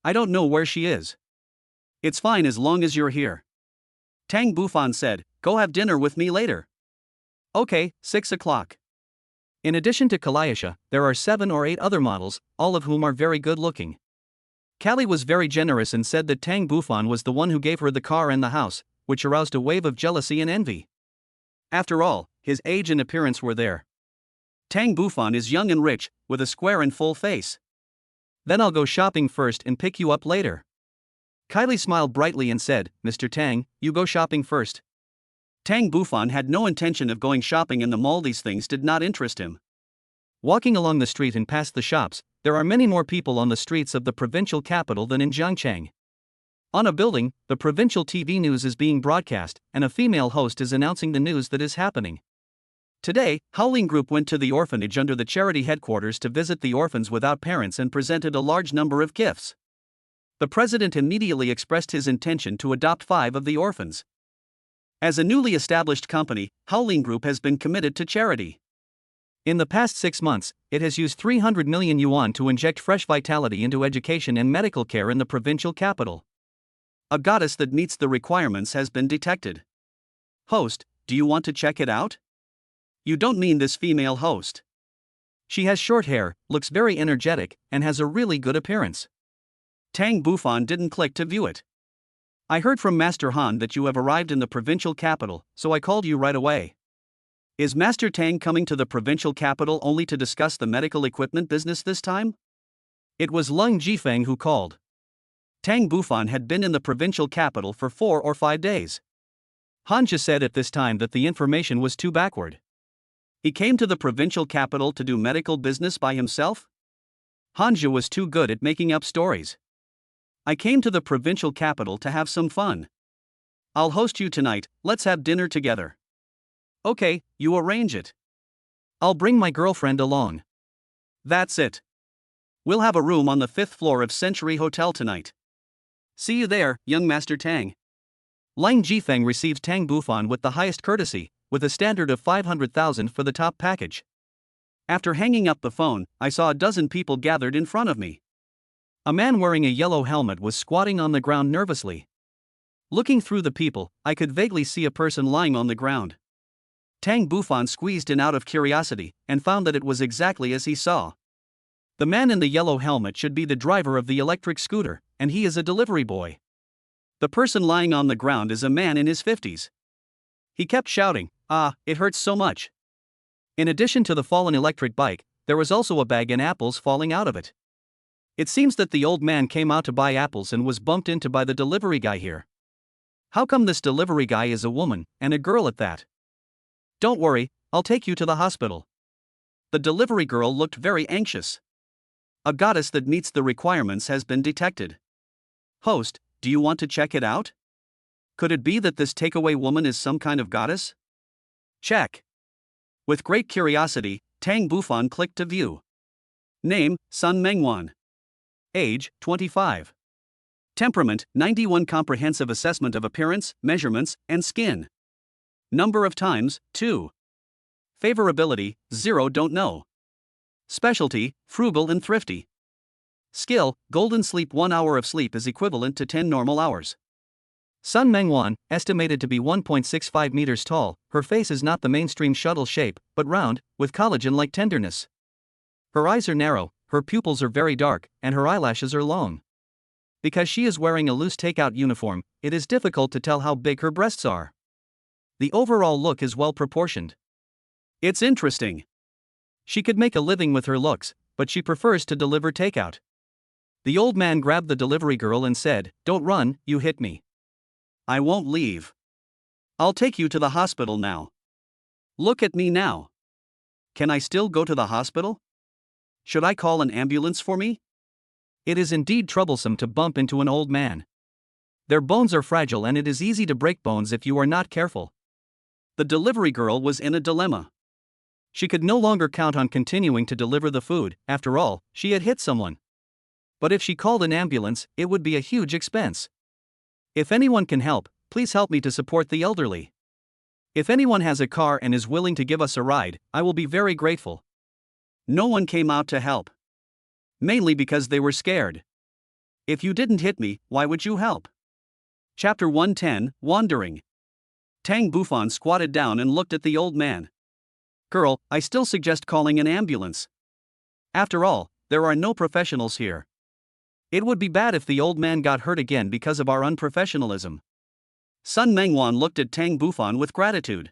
A: I don't know where she is. It's fine as long as you're here. Tang Bufan said, go have dinner with me later. Okay, 6 o'clock.
B: In addition to Kalayasha, there are 7 or 8 other models, all of whom are very good looking. Kali was very generous and said that Tang Bufan was the one who gave her the car and the house, which aroused a wave of jealousy and envy.
A: After all, his age and appearance were there. Tang Bufan is young and rich, with a square and full face.
B: Then I'll go shopping first and pick you up later. Kylie smiled brightly and said, Mr. Tang, you go shopping first.
A: Tang Bufan had no intention of going shopping in the mall. These things did not interest him.
B: Walking along the street and past the shops, there are many more people on the streets of the provincial capital than in Jiangchang. On a building, the provincial TV news is being broadcast, and a female host is announcing the news that is happening. Today, Howling Group went to the orphanage under the charity headquarters to visit the orphans without parents and presented a large number of gifts. The president immediately expressed his intention to adopt 5 of the orphans. As a newly established company, Howling Group has been committed to charity. In the past 6 months, it has used 300 million yuan to inject fresh vitality into education and medical care in the provincial capital.
A: A goddess that meets the requirements has been detected. Host, do you want to check it out? You don't mean this female host.
B: She has short hair, looks very energetic, and has a really good appearance.
A: Tang Bufan didn't click to view it. I heard from Master Han that you have arrived in the provincial capital, so I called you right away. Is Master Tang coming to the provincial capital only to discuss the medical equipment business this time?
B: It was Leng Jifeng who called.
A: Tang Bufan had been in the provincial capital for 4 or 5 days.
B: Hanja said at this time that the information was too backward.
A: He came to the provincial capital to do medical business by himself? Hanja was too good at making up stories. I came to the provincial capital to have some fun. I'll host you tonight, let's have dinner together. Okay, you arrange it.
B: I'll bring my girlfriend along.
A: That's it. We'll have a room on the 5th floor of Century Hotel tonight. See you there, young Master Tang.
B: Leng Jifeng received Tang Bufan with the highest courtesy, with a standard of 500,000 for the top package.
A: After hanging up the phone, I saw a dozen people gathered in front of me.
B: A man wearing a yellow helmet was squatting on the ground nervously. Looking through the people, I could vaguely see a person lying on the ground.
A: Tang Bufan squeezed in out of curiosity, and found that it was exactly as he saw.
B: The man in the yellow helmet should be the driver of the electric scooter, and he is a delivery boy.
A: The person lying on the ground is a man in his 50s. He kept shouting, "Ah, it hurts so much."
B: In addition to the fallen electric bike, there was also a bag and apples falling out of it. It seems that the old man came out to buy apples and was bumped into by the delivery guy here. How come this delivery guy is a woman, and a girl at that? Don't worry, I'll take you to the hospital. The delivery girl looked very anxious. A goddess that meets the requirements has been detected. Host, do you want to check it out? Could it be that this takeaway woman is some kind of goddess? Check. With great curiosity, Tang Bufan clicked to view. Name, Sun Mengwan. Age, 25. Temperament, 91. Comprehensive assessment of appearance, measurements, and skin. Number of times, 2. Favorability, 0. Don't know. Specialty, frugal and thrifty. Skill, golden sleep. 1 hour of sleep is equivalent to 10 normal hours. Sun Mengwan, estimated to be 1.65 meters tall, her face is not the mainstream shuttle shape, but round, with collagen-like tenderness. Her eyes are narrow, her pupils are very dark, and her eyelashes are long. Because she is wearing a loose takeout uniform, it is difficult to tell how big her breasts are. The overall look is well proportioned. It's interesting. She could make a living with her looks, but she prefers to deliver takeout. The old man grabbed the delivery girl and said, "Don't run, you hit me. I won't leave. I'll take you to the hospital now. Look at me now. Can I still go to the hospital? Should I call an ambulance for me?" It is indeed troublesome to bump into an old man. Their bones are fragile and it is easy to break bones if you are not careful. The delivery girl was in a dilemma. She could no longer count on continuing to deliver the food, after all, she had hit someone. But if she called an ambulance, it would be a huge expense. If anyone can help, please help me to support the elderly. If anyone has a car and is willing to give us a ride, I will be very grateful. No one came out to help. Mainly because they were scared. If you didn't hit me, why would you help? Chapter 110, Wandering. Tang Bufan squatted down and looked at the old man. Girl, I still suggest calling an ambulance. After all, there are no professionals here. It would be bad if the old man got hurt again because of our unprofessionalism. Sun Mengwan looked at Tang Bufan with gratitude.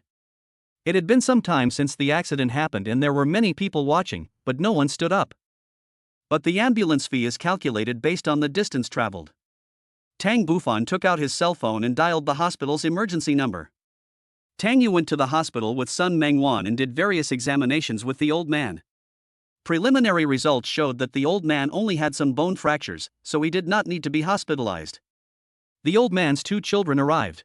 B: It had been some time since the accident happened and there were many people watching, but no one stood up. But the ambulance fee is calculated based on the distance traveled. Tang Bufan took out his cell phone and dialed the hospital's emergency number. Tang Yu went to the hospital with Sun Mengwan and did various examinations with the old man. Preliminary results showed that the old man only had some bone fractures, so he did not need to be hospitalized. The old man's 2 children arrived.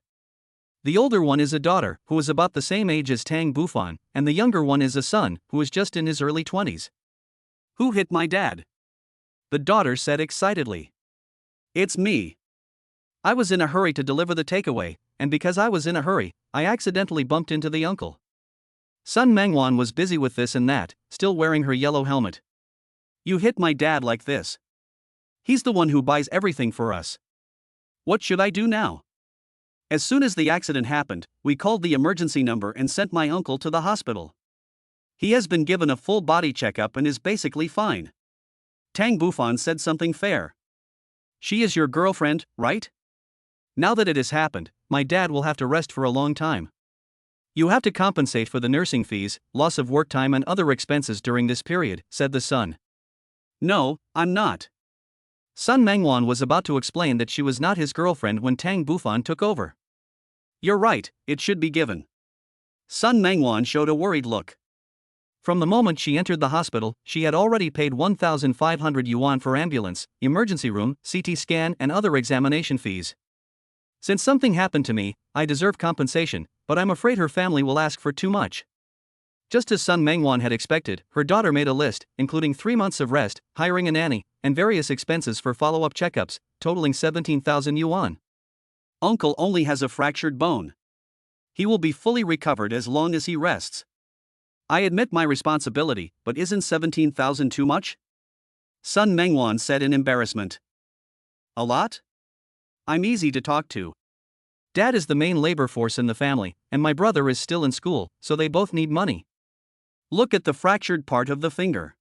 B: The older one is a daughter, who is about the same age as Tang Bufan, and the younger one is a son, who is just in his early 20s. Who hit my dad? The daughter said excitedly. It's me. I was in a hurry to deliver the takeaway, and because I was in a hurry, I accidentally bumped into the uncle. Sun Mengwan was busy with this and that, still wearing her yellow helmet. You hit my dad like this. He's the one who buys everything for us. What should I do now? As soon as the accident happened, we called the emergency number and sent my uncle to the hospital. He has been given a full body checkup and is basically fine. Tang Bufan said something fair. She is your girlfriend, right? Now that it has happened, my dad will have to rest for a long time. You have to compensate for the nursing fees, loss of work time and other expenses during this period, said the son. No, I'm not. Sun Mengwan was about to explain that she was not his girlfriend when Tang Bufan took over. You're right, it should be given. Sun Mengwan showed a worried look. From the moment she entered the hospital, she had already paid 1,500 yuan for ambulance, emergency room, CT scan and other examination fees. Since something happened to me, I deserve compensation, but I'm afraid her family will ask for too much. Just as Sun Mengwan had expected, her daughter made a list, including 3 months of rest, hiring a nanny, and various expenses for follow-up checkups, totaling 17,000 yuan. Uncle only has a fractured bone. He will be fully recovered as long as he rests. I admit my responsibility, but isn't 17,000 too much? Sun Mengwan said in embarrassment. A lot? I'm easy to talk to. Dad is the main labor force in the family, and my brother is still in school, so they both need money. Look at the fractured part of the finger.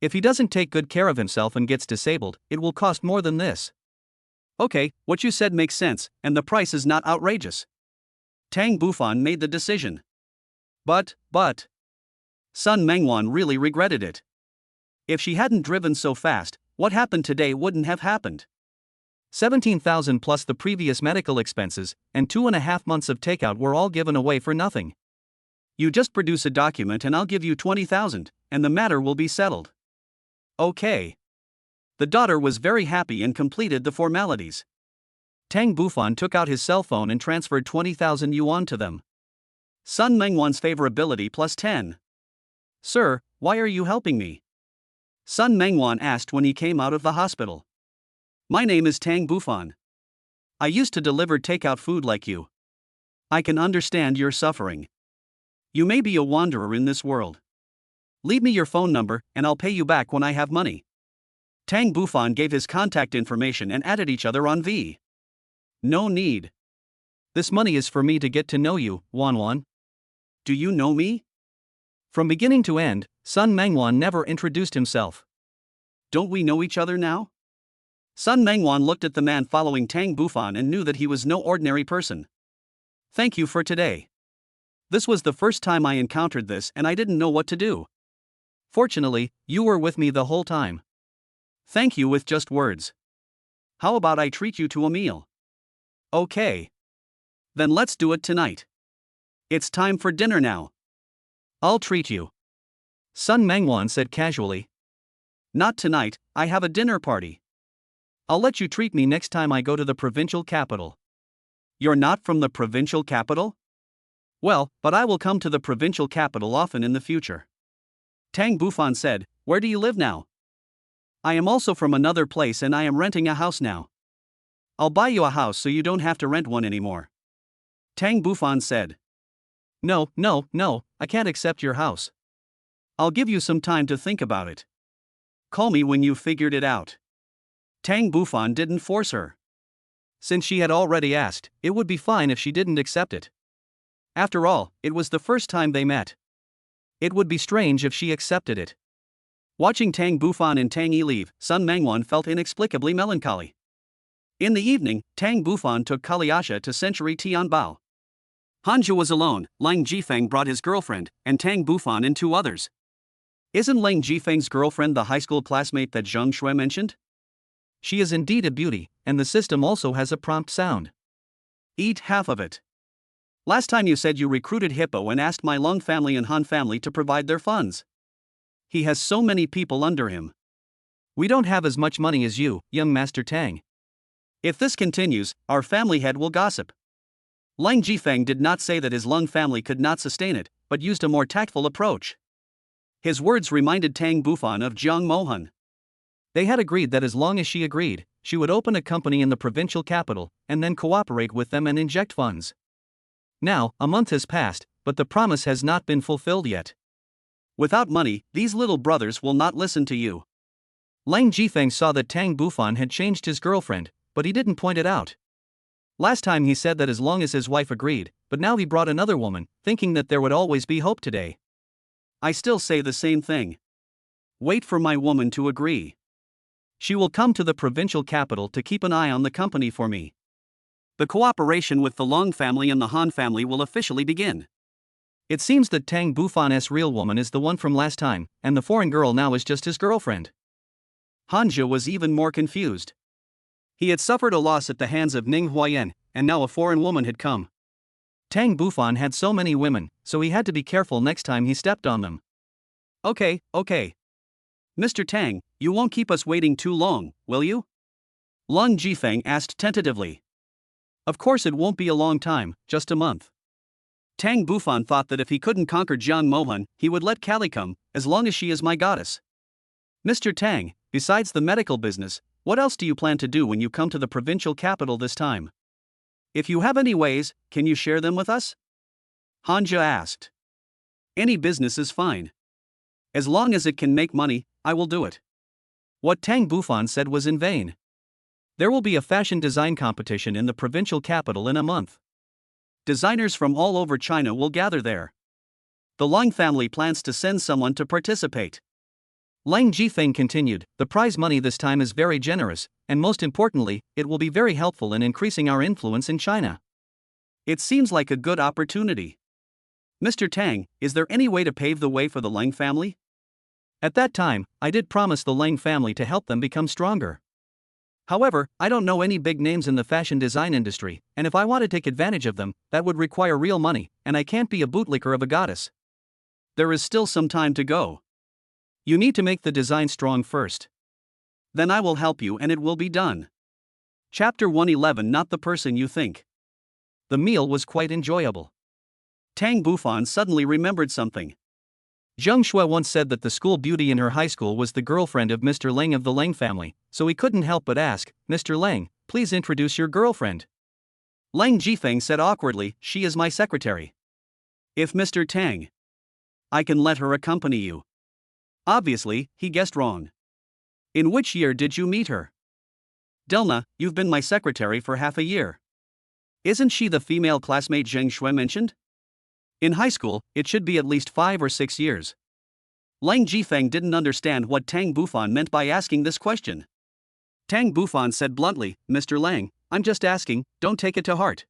B: If he doesn't take good care of himself and gets disabled, it will cost more than this. Okay, what you said makes sense, and the price is not outrageous. Tang Bufan made the decision. But. Sun Mengwan really regretted it. If she hadn't driven so fast,
A: What happened today wouldn't have happened.
B: 17,000 plus the previous medical expenses, and 2.5 months of takeout were all given away for nothing.
A: You just produce a document and I'll give you 20,000, and the matter will be settled. Okay. The daughter was very happy and completed the formalities.
B: Tang Bufan took out his cell phone and transferred 20,000 yuan to them.
A: Sun Mengwan's favorability plus 10.
B: Sir, why are you helping me?
A: Sun Mengwan asked when he came out of the hospital. My name is Tang Bufan. I used to deliver takeout food like you. I can understand your suffering. You may be a wanderer in this world. Leave me your phone number and I'll pay you back when I have money. Tang Bufan gave his contact information and added each other on V. No need.
B: This money is for me to get to know you, Wanwan.
A: Do you know me?
B: From beginning to end, Sun Mengwan never introduced himself.
A: Don't we know each other now? Sun Mengwan looked at the man following Tang Bufan and knew that he was no ordinary person. Thank you for today. This was the first time I encountered this and I didn't know what to do.
B: Fortunately, you were with me the whole time.
A: Thank you with just words. How about I treat you to a meal? Okay. Then let's do it tonight. It's time for dinner now.
B: I'll treat you. Sun Mengwan said casually.
A: Not tonight, I have a dinner party.
B: I'll let you treat me next time I go to the provincial capital.
A: You're not from the provincial capital? Well, but I will come to the provincial capital often in the future. Tang Bufan said, where do you live now? I am also from another place and I am renting a house now. I'll buy you a house so you don't have to rent one anymore. Tang Bufan said.
B: No, I can't accept your house.
A: I'll give you some time to think about it. Call me when you've figured it out. Tang Bufan didn't force her.
B: Since she had already asked, it would be fine if she didn't accept it. After all, it was the first time they met. It would be strange if she accepted it.
A: Watching Tang Bufan and Tang Yi leave, Sun Mengwan felt inexplicably melancholy. In the evening, Tang Bufan took Kaliasha to Century Tianbao. Hanja was alone, Lang Jifeng brought his girlfriend, and Tang Bufan and 2 others. Isn't Lang Jifeng's girlfriend the high school classmate that Zheng Shui mentioned?
B: She is indeed a beauty, and the system also has a prompt sound.
A: Eat half of it. Last time you said you recruited Hippo and asked my Lung family and Han family to provide their funds. He has so many people under him.
B: We don't have as much money as you, young Master Tang.
A: If this continues, our family head will gossip. Lang Jifeng did not say that his Lung family could not sustain it, but used a more tactful approach. His words reminded Tang Bufan of Jiang Mohan.
B: They had agreed that as long as she agreed, she would open a company in the provincial capital, and then cooperate with them and inject funds. Now, a month has passed, but the promise has not been fulfilled yet.
A: Without money, these little brothers will not listen to you.
B: Lang Jifeng saw that Tang Bufan had changed his girlfriend, but he didn't point it out. Last time he said that as long as his wife agreed, but now he brought another woman, thinking that there would always be hope today.
A: I still say the same thing. Wait for my woman to agree. She will come to the provincial capital to keep an eye on the company for me. The cooperation with the Long family and the Han family will officially begin.
B: It seems that Tang Bufan's real woman is the one from last time, and the foreign girl now is just his girlfriend.
A: Hanja was even more confused. He had suffered a loss at the hands of Ning Huayan, and now a foreign woman had come.
B: Tang Bufan had so many women, so he had to be careful next time he stepped on them.
A: Okay. Mr. Tang, you won't keep us waiting too long, will you? Lung Jifeng asked tentatively. Of course it won't be a long time, just a month. Tang Bufan thought that if he couldn't conquer Jiang Mohan, he would let Kali come, as long as she is my goddess. Mr. Tang, besides the medical business, what else do you plan to do when you come to the provincial capital this time? If you have any ways, can you share them with us? Hanja asked. Any business is fine. As long as it can make money, I will do it.
B: What Tang Bufan said was in vain. There will be a fashion design competition in the provincial capital in a month.
A: Designers from all over China will gather there. The Lang family plans to send someone to participate.
B: Lang Jifeng continued, the prize money this time is very generous, and most importantly, it will be very helpful in increasing our influence in China.
A: It seems like a good opportunity. Mr. Tang, is there any way to pave the way for the Lang family?
B: At that time, I did promise the Lang family to help them become stronger. However, I don't know any big names in the fashion design industry, and if I want to take advantage of them, that would require real money, and I can't be a bootlicker of a goddess.
A: There is still some time to go.
B: You need to make the design strong first.
A: Then I will help you and it will be done. Chapter 111. Not the person you think.
B: The meal was quite enjoyable.
A: Tang Bufan suddenly remembered something.
B: Zheng Shui once said that the school beauty in her high school was the girlfriend of Mr. Lang of the Lang family, so he couldn't help but ask, "Mr. Lang, please introduce your girlfriend."
A: Lang Jifeng said awkwardly, "She is my secretary." "If Mr. Tang, I can let her accompany you." Obviously, he guessed wrong. "In which year did you meet her?" "Delna, you've been my secretary for half a year. Isn't she the female classmate Zheng Shui mentioned?" "In high school, it should be at least 5 or 6 years." Lang Jifeng didn't understand what Tang Bufan meant by asking this question. Tang Bufan said bluntly, "Mr. Lang, I'm just asking, don't take it to heart."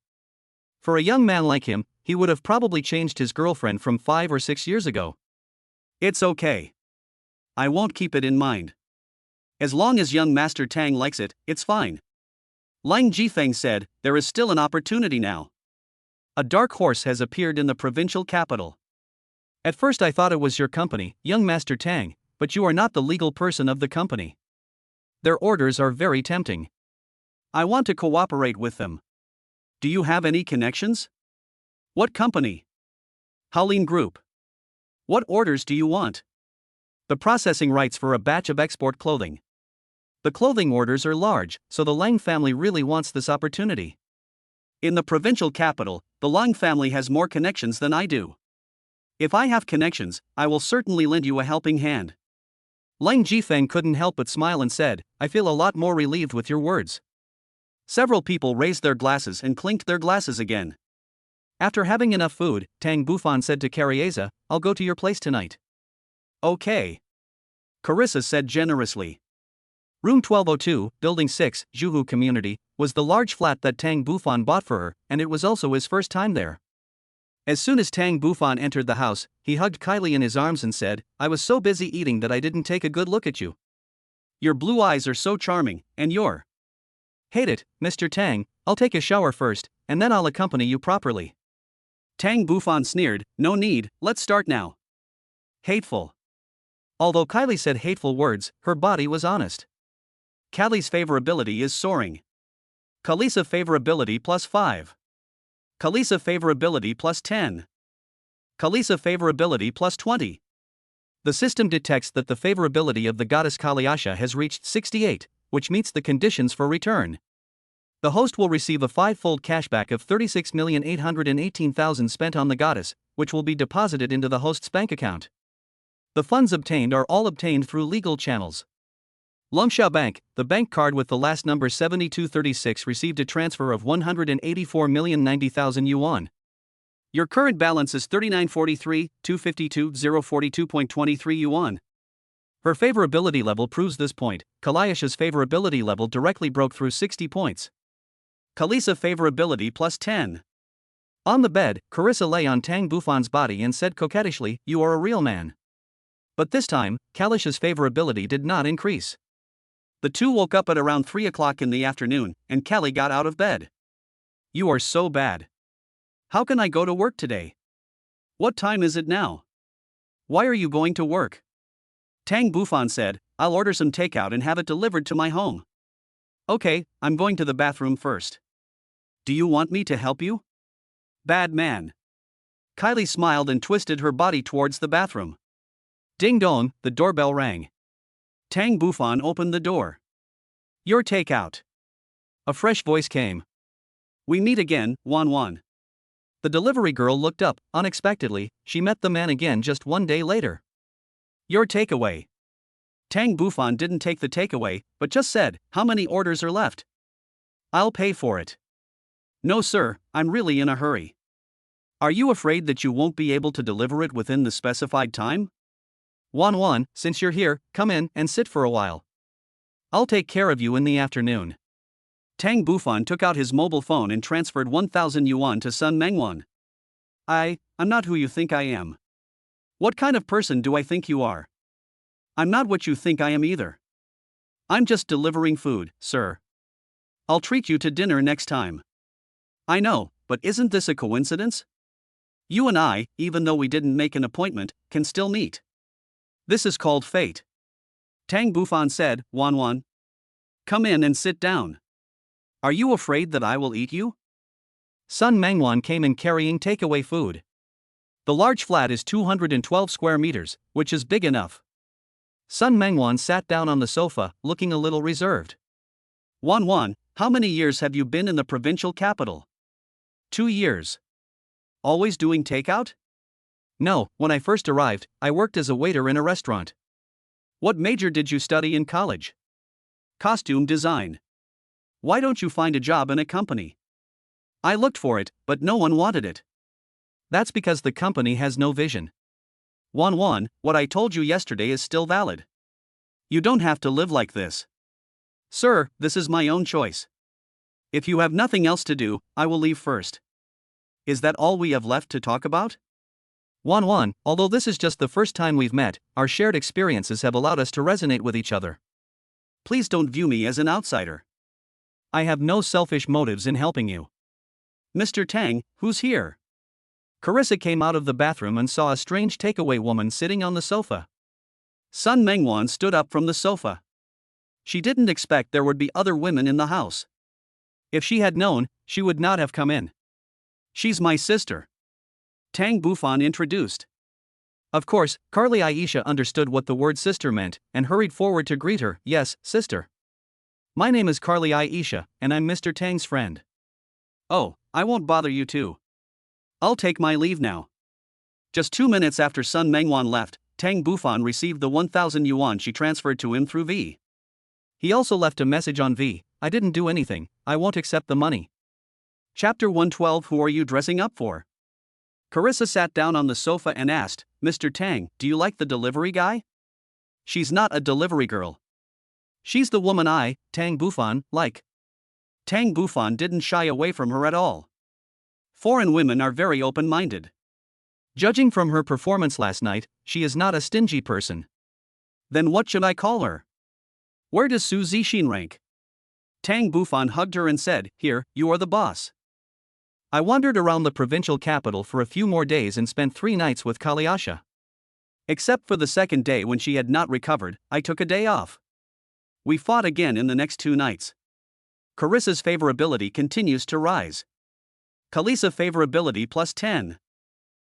B: For a young man like him, he would have probably changed his girlfriend from 5 or 6 years ago.
A: "It's okay. I won't keep it in mind. As long as young Master Tang likes it, it's fine." Lang Jifeng said, "There is still an opportunity now. A dark horse has appeared in the provincial capital."
B: At first I thought it was your company, young Master Tang, but you are not the legal person of the company. Their orders are very tempting.
A: I want to cooperate with them. Do you have any connections? What company? Howlin Group. What orders do you want?
B: The processing rights for a batch of export clothing. The clothing orders are large, so the Lang family really wants this opportunity.
A: In the provincial capital, the Lang family has more connections than I do. If I have connections, I will certainly lend you a helping hand."
B: Lang Jifeng couldn't help but smile and said, "I feel a lot more relieved with your words."
A: Several people raised their glasses and clinked their glasses again.
B: After having enough food, Tang Bufan said to Carrieza, "I'll go to your place tonight."
A: "Okay," Carissa said generously.
B: Room 1202, Building 6, Zhuhu Community, was the large flat that Tang Bufan bought for her, and it was also his first time there. As soon as Tang Bufan entered the house, he hugged Kylie in his arms and said, "I was so busy eating that I didn't take a good look at you.
A: Your blue eyes are so charming, and you're..."
B: "Hate it, Mr. Tang, I'll take a shower first, and then I'll accompany you properly."
A: Tang Bufan sneered, "No need, let's start now." Hateful.
B: Although Kylie said hateful words, her body was honest.
A: Kylie's favorability is soaring. Kalisa favorability +5. Kalisa favorability +10. Kalisa favorability +20.
B: The system detects that the favorability of the goddess Kaliasha has reached 68, which meets the conditions for return. The host will receive a 5-fold cashback of 36,818,000 spent on the goddess, which will be deposited into the host's bank account. The funds obtained are all obtained through legal channels. Lumsha Bank, the bank card with the last number 7236, received a transfer of 184,090,000 yuan.
A: Your current balance is 3943,252,042.23 yuan.
B: Her favorability level proves this point. Kaliasha's favorability level directly broke through 60 points.
A: Kalisa favorability +10.
B: On the bed, Carissa lay on Tang Bufan's body and said coquettishly, "You are a real man." But this time, Kaliasha's favorability did not increase.
A: The two woke up at around 3 o'clock in the afternoon, and Callie got out of bed. "You are so bad. How can I go to work today? What time is it now? Why are you going to work?" Tang Bufan said, "I'll order some takeout and have it delivered to my home." "Okay, I'm going to the bathroom first. Do you want me to help you?" "Bad man." Kylie smiled and twisted her body towards the bathroom.
B: Ding dong, the doorbell rang.
A: Tang Bufan opened the door. "Your takeout."
B: A fresh voice came.
A: "We meet again, Wan Wan."
B: The delivery girl looked up. Unexpectedly, she met the man again just 1 day later.
A: "Your takeaway." Tang Bufan didn't take the takeaway, but just said, "How many orders are left?" "I'll pay for it." "No sir, I'm really in a hurry." "Are you afraid that you won't be able to deliver it within the specified time?"
B: Wan Wan, since you're here, come in and sit for a while. I'll take care of you in the afternoon."
A: Tang Bufan took out his mobile phone and transferred 1,000 yuan to Sun Mengwan. I'm not who you think I am. What kind of person do I think you are?" I'm not what you think I am either. I'm just delivering food, sir. I'll treat you to dinner next time. I know, but isn't this a coincidence? You and I, even though we didn't make an appointment, can still meet. This is called fate. Tang Bufan said, Wan Wan. Come in and sit down. Are you afraid that I will eat you?
B: Sun Mengwan came in carrying takeaway food. The large flat is 212 square meters, which is big enough. Sun Mengwan sat down on the sofa, looking a little reserved.
A: Wan Wan, how many years have you been in the provincial capital?
B: 2 years.
A: Always doing takeout?
B: No, when I first arrived, I worked as a waiter in a restaurant.
A: What major did you study in college? Costume design. Why don't you find a job in a company? I looked for it, but no one wanted it.
B: That's because the company has no vision.
A: Wan Wan, what I told you yesterday is still valid. You don't have to live like this. Sir, this is my own choice. If you have nothing else to do, I will leave first. Is that all we have left to talk about?
B: Wan Wan, although this is just the first time we've met, our shared experiences have allowed us to resonate with each other.
A: Please don't view me as an outsider.
B: I have no selfish motives in helping you.
A: Mr. Tang, who's here?
B: Carissa came out of the bathroom and saw a strange takeaway woman sitting on the sofa.
A: Sun Mengwan stood up from the sofa. She didn't expect there would be other women in the house.
B: If she had known, she would not have come in.
A: She's my sister. Tang Bufan introduced.
B: Of course, Carly Aisha understood what the word sister meant and hurried forward to greet her. Yes, sister. My name is Carly Aisha, and I'm Mr. Tang's friend.
A: Oh, I won't bother you too. I'll take my leave now. Just 2 minutes after Sun Mengwan left, Tang Bufan received the 1,000 yuan she transferred to him through V.
B: He also left a message on V. I didn't do anything, I won't accept the money.
A: Chapter 112. Who are you dressing up for? Carissa sat down on the sofa and asked, Mr. Tang, do you like the delivery guy?
B: She's not a delivery girl. She's the woman I, Tang Bufan, like.
A: Tang Bufan didn't shy away from her at all. Foreign women are very open-minded.
B: Judging from her performance last night, she is not a stingy person.
A: Then what should I call her? Where does Su Zixin rank? Tang Bufan hugged her and said, Here, you are the boss.
B: I wandered around the provincial capital for a few more days and spent 3 nights with Kalyasha.
A: Except for the second day when she had not recovered, I took a day off. We fought again in the next 2 nights. Carissa's favorability continues to rise. Kalisa favorability plus 10.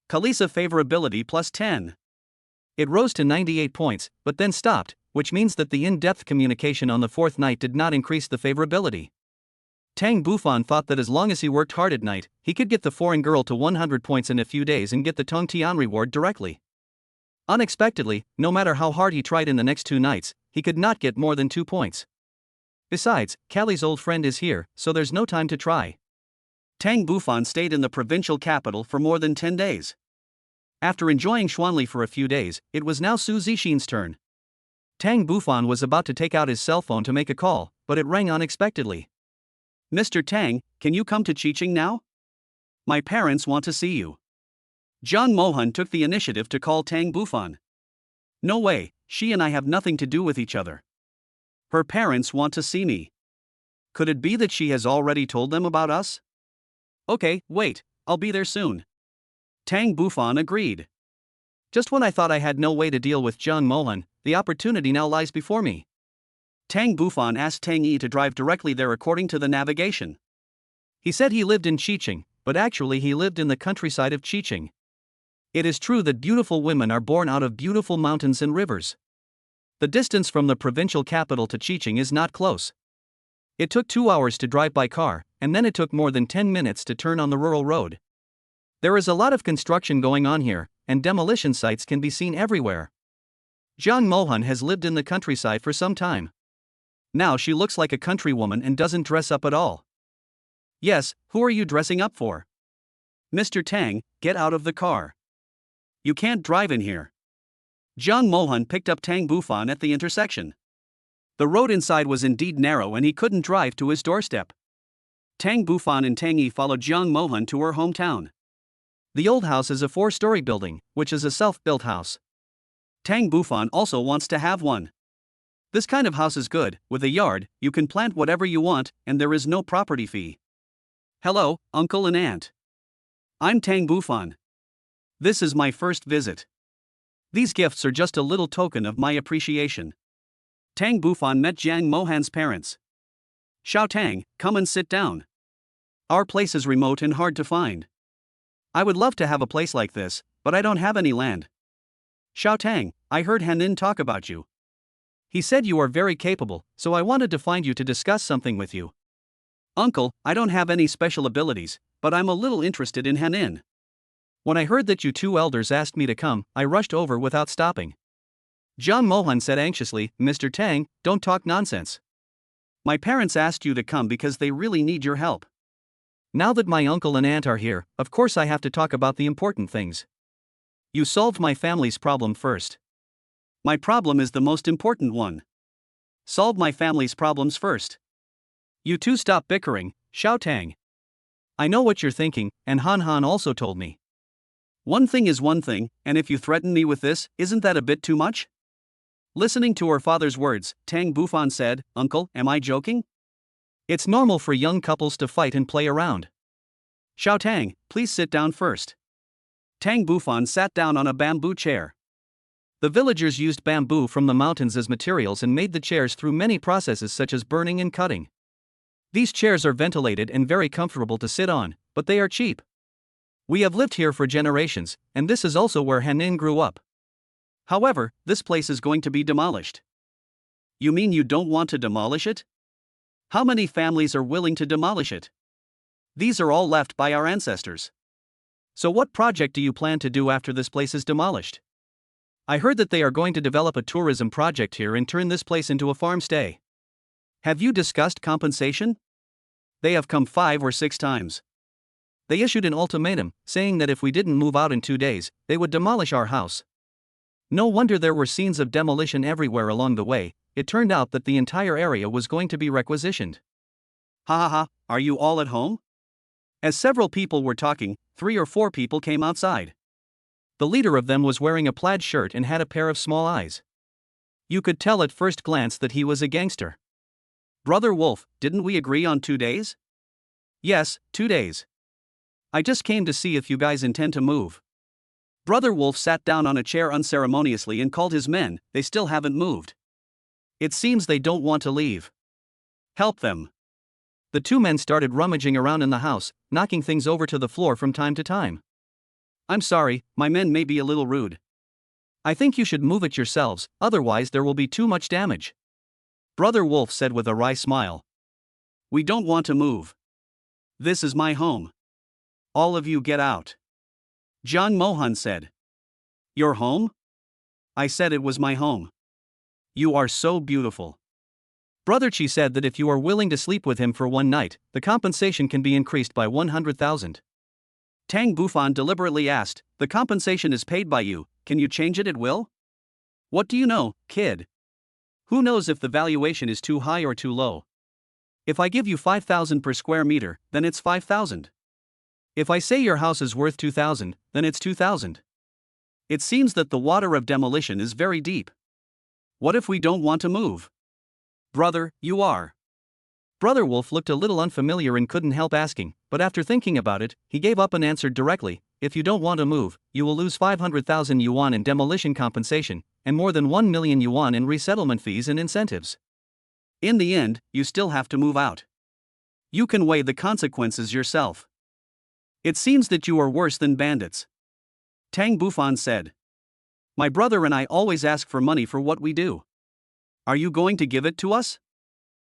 A: Kalisa favorability plus 10.
B: It rose to 98 points, but then stopped, which means that the in-depth communication on the 4th night did not increase the favorability. Tang Bufan thought that as long as he worked hard at night, he could get the foreign girl to 100 points in a few days and get the Tong Tian reward directly. Unexpectedly, no matter how hard he tried in the next 2 nights, he could not get more than 2 points. Besides, Callie's old friend is here, so there's no time to try.
A: Tang Bufan stayed in the provincial capital for more than 10 days. After enjoying Xuanli for a few days, it was now Su Zixin's turn.
B: Tang Bufan was about to take out his cell phone to make a call, but it rang unexpectedly.
A: Mr. Tang, can you come to Qiqing now? My parents want to see you. John Mohan took the initiative to call Tang Bufan. No way, she and I have nothing to do with each other. Her parents want to see me. Could it be that she has already told them about us? Okay, wait, I'll be there soon. Tang Bufan agreed.
B: Just when I thought I had no way to deal with John Mohan, the opportunity now lies before me.
A: Tang Bufan asked Tang Yi to drive directly there according to the navigation.
B: He said he lived in Qiqing, but actually he lived in the countryside of Qiqing. It is true that beautiful women are born out of beautiful mountains and rivers. The distance from the provincial capital to Qiqing is not close. It took 2 hours to drive by car, and then it took more than 10 minutes to turn on the rural road. There is a lot of construction going on here, and demolition sites can be seen everywhere. Jiang Mohan has lived in the countryside for some time. Now she looks like a country woman and doesn't dress up at all.
A: Yes, who are you dressing up for? Mr. Tang, get out of the car. You can't drive in here. Jiang Mohan picked up Tang Bufan at the intersection. The road inside was indeed narrow and he couldn't drive to his doorstep. Tang Bufan and Tang Yi followed Jiang Mohan to her hometown.
B: The old house is a 4-story building, which is a self-built house.
A: Tang Bufan also wants to have one. This kind of house is good, with a yard, you can plant whatever you want, and there is no property fee. Hello, uncle and aunt. I'm Tang Bufan. This is my first visit. These gifts are just a little token of my appreciation. Tang Bufan met Jiang Mohan's parents. Xiao Tang, come and sit down. Our place is remote and hard to find. I would love to have a place like this, but I don't have any land. Xiao Tang, I heard Hanin talk about you. He said you are very capable, so I wanted to find you to discuss something with you. Uncle, I don't have any special abilities, but I'm a little interested in Hanin. When I heard that you two elders asked me to come, I rushed over without stopping. Jiang Mohan said anxiously, Mr. Tang, don't talk nonsense. My parents asked you to come because they really need your help. Now that my uncle and aunt are here, of course I have to talk about the important things. You solved my family's problem first. My problem is the most important one. Solve my family's problems first. You two stop bickering, Xiao Tang. I know what you're thinking, and Han Han also told me. One thing is one thing, and if you threaten me with this, isn't that a bit too much? Listening to her father's words, Tang Bufan said, Uncle, am I joking? It's normal for young couples to fight and play around. Xiao Tang, please sit down first. Tang Bufan sat down on a bamboo chair. The villagers used bamboo from the mountains as materials and made the chairs through many processes such as burning and cutting. These chairs are ventilated and very comfortable to sit on, but they are cheap. We have lived here for generations, and this is also where Hanin grew up. However, this place is going to be demolished. You mean you don't want to demolish it? How many families are willing to demolish it? These are all left by our ancestors. So what project do you plan to do after this place is demolished? I heard that they are going to develop a tourism project here and turn this place into a farm stay. Have you discussed compensation? They have come 5 or 6 times. They issued an ultimatum, saying that if we didn't move out in 2 days, they would demolish our house. No wonder there were scenes of demolition everywhere along the way. It turned out that the entire area was going to be requisitioned. Ha ha ha, are you all at home? As several people were talking, 3 or 4 people came outside. The leader of them was wearing a plaid shirt and had a pair of small eyes. You could tell at first glance that he was a gangster. Brother Wolf, didn't we agree on 2 days? Yes, 2 days. I just came to see if you guys intend to move. Brother Wolf sat down on a chair unceremoniously and called his men. They still haven't moved. It seems they don't want to leave. Help them. The 2 men started rummaging around in the house, knocking things over to the floor from time to time. I'm sorry, my men may be a little rude. I think you should move it yourselves, otherwise there will be too much damage. Brother Wolf said with a wry smile. We don't want to move. This is my home. All of you get out. Jiang Mohan said. Your home? I said it was my home. You are so beautiful. Brother Chi said that if you are willing to sleep with him for 1 night, the compensation can be increased by 100,000. Tang Bufan deliberately asked, the compensation is paid by you, can you change it at will? What do you know, kid? Who knows if the valuation is too high or too low? If I give you 5,000 per square meter, then it's 5,000. If I say your house is worth 2,000, then it's 2,000. It seems that the water of demolition is very deep. What if we don't want to move? Brother, you are. Brother Wolf looked a little unfamiliar and couldn't help asking, but after thinking about it, he gave up and answered directly, if you don't want to move, you will lose 500,000 yuan in demolition compensation, and more than 1 million yuan in resettlement fees and incentives. In the end, you still have to move out. You can weigh the consequences yourself. It seems that you are worse than bandits. Tang Bufan said. My brother and I always ask for money for what we do. Are you going to give it to us?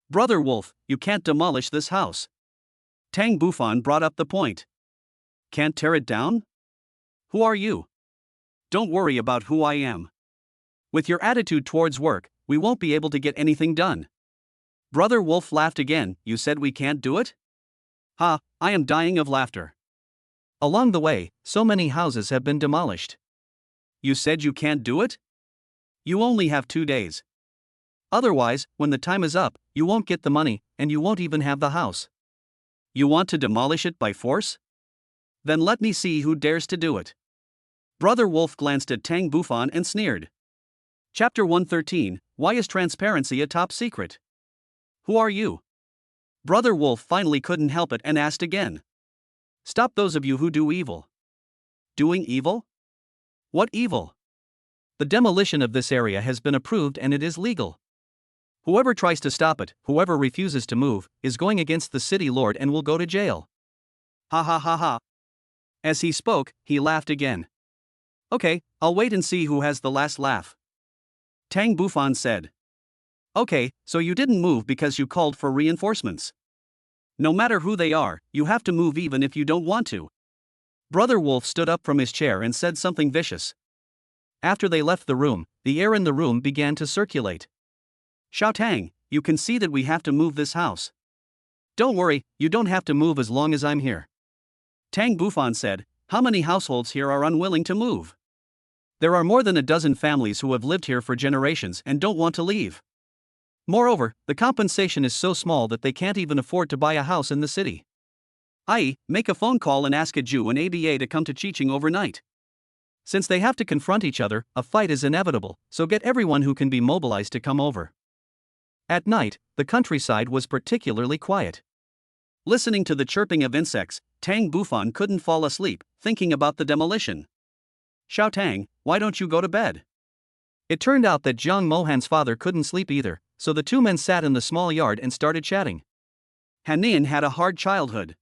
A: Brother Wolf, you can't demolish this house. Tang Bufan brought up the point. Can't tear it down? Who are you? Don't worry about who I am. With your attitude towards work, we won't be able to get anything done. Brother Wolf laughed again. You said we can't do it? Ha, I am dying of laughter. Along the way, so many houses have been demolished. You said you can't do it? You only have 2 days. Otherwise, when the time is up, you won't get the money, and you won't even have the house. You want to demolish it by force? Then let me see who dares to do it. Brother Wolf glanced at Tang Bufan and sneered. Chapter 113, Why is Transparency a Top Secret? Who are you? Brother Wolf finally couldn't help it and asked again. Stop those of you who do evil. Doing evil? What evil?
B: The demolition of this area has been approved and it is legal.
A: Whoever tries to stop it, whoever refuses to move, is going against the city lord and will go to jail. Ha ha ha ha. As he spoke, he laughed again. Okay, I'll wait and see who has the last laugh. Tang Bufan said. Okay, so you didn't move because you called for reinforcements. No matter who they are, you have to move even if you don't want to. Brother Wolf stood up from his chair and said something vicious. After they left the room, the air in the room began to circulate. Xiao Tang, you can see that we have to move this house. Don't worry, you don't have to move as long as I'm here. Tang Bufan said, how many households here are unwilling to move? There are more than a dozen families who have lived here for generations and don't want to leave. Moreover, the compensation is so small that they can't even afford to buy a house in the city. I.e., make a phone call and ask a Jew and ABA to come to Qiqing overnight. Since they have to confront each other, a fight is inevitable, so get everyone who can be mobilized to come over. At night, the countryside was particularly quiet. Listening to the chirping of insects, Tang Bufan couldn't fall asleep, thinking about the demolition. Xiao Tang, why don't you go to bed? It turned out that Jiang Mohan's father couldn't sleep either, so the two men sat in the small yard and started chatting. Hanin had a hard childhood.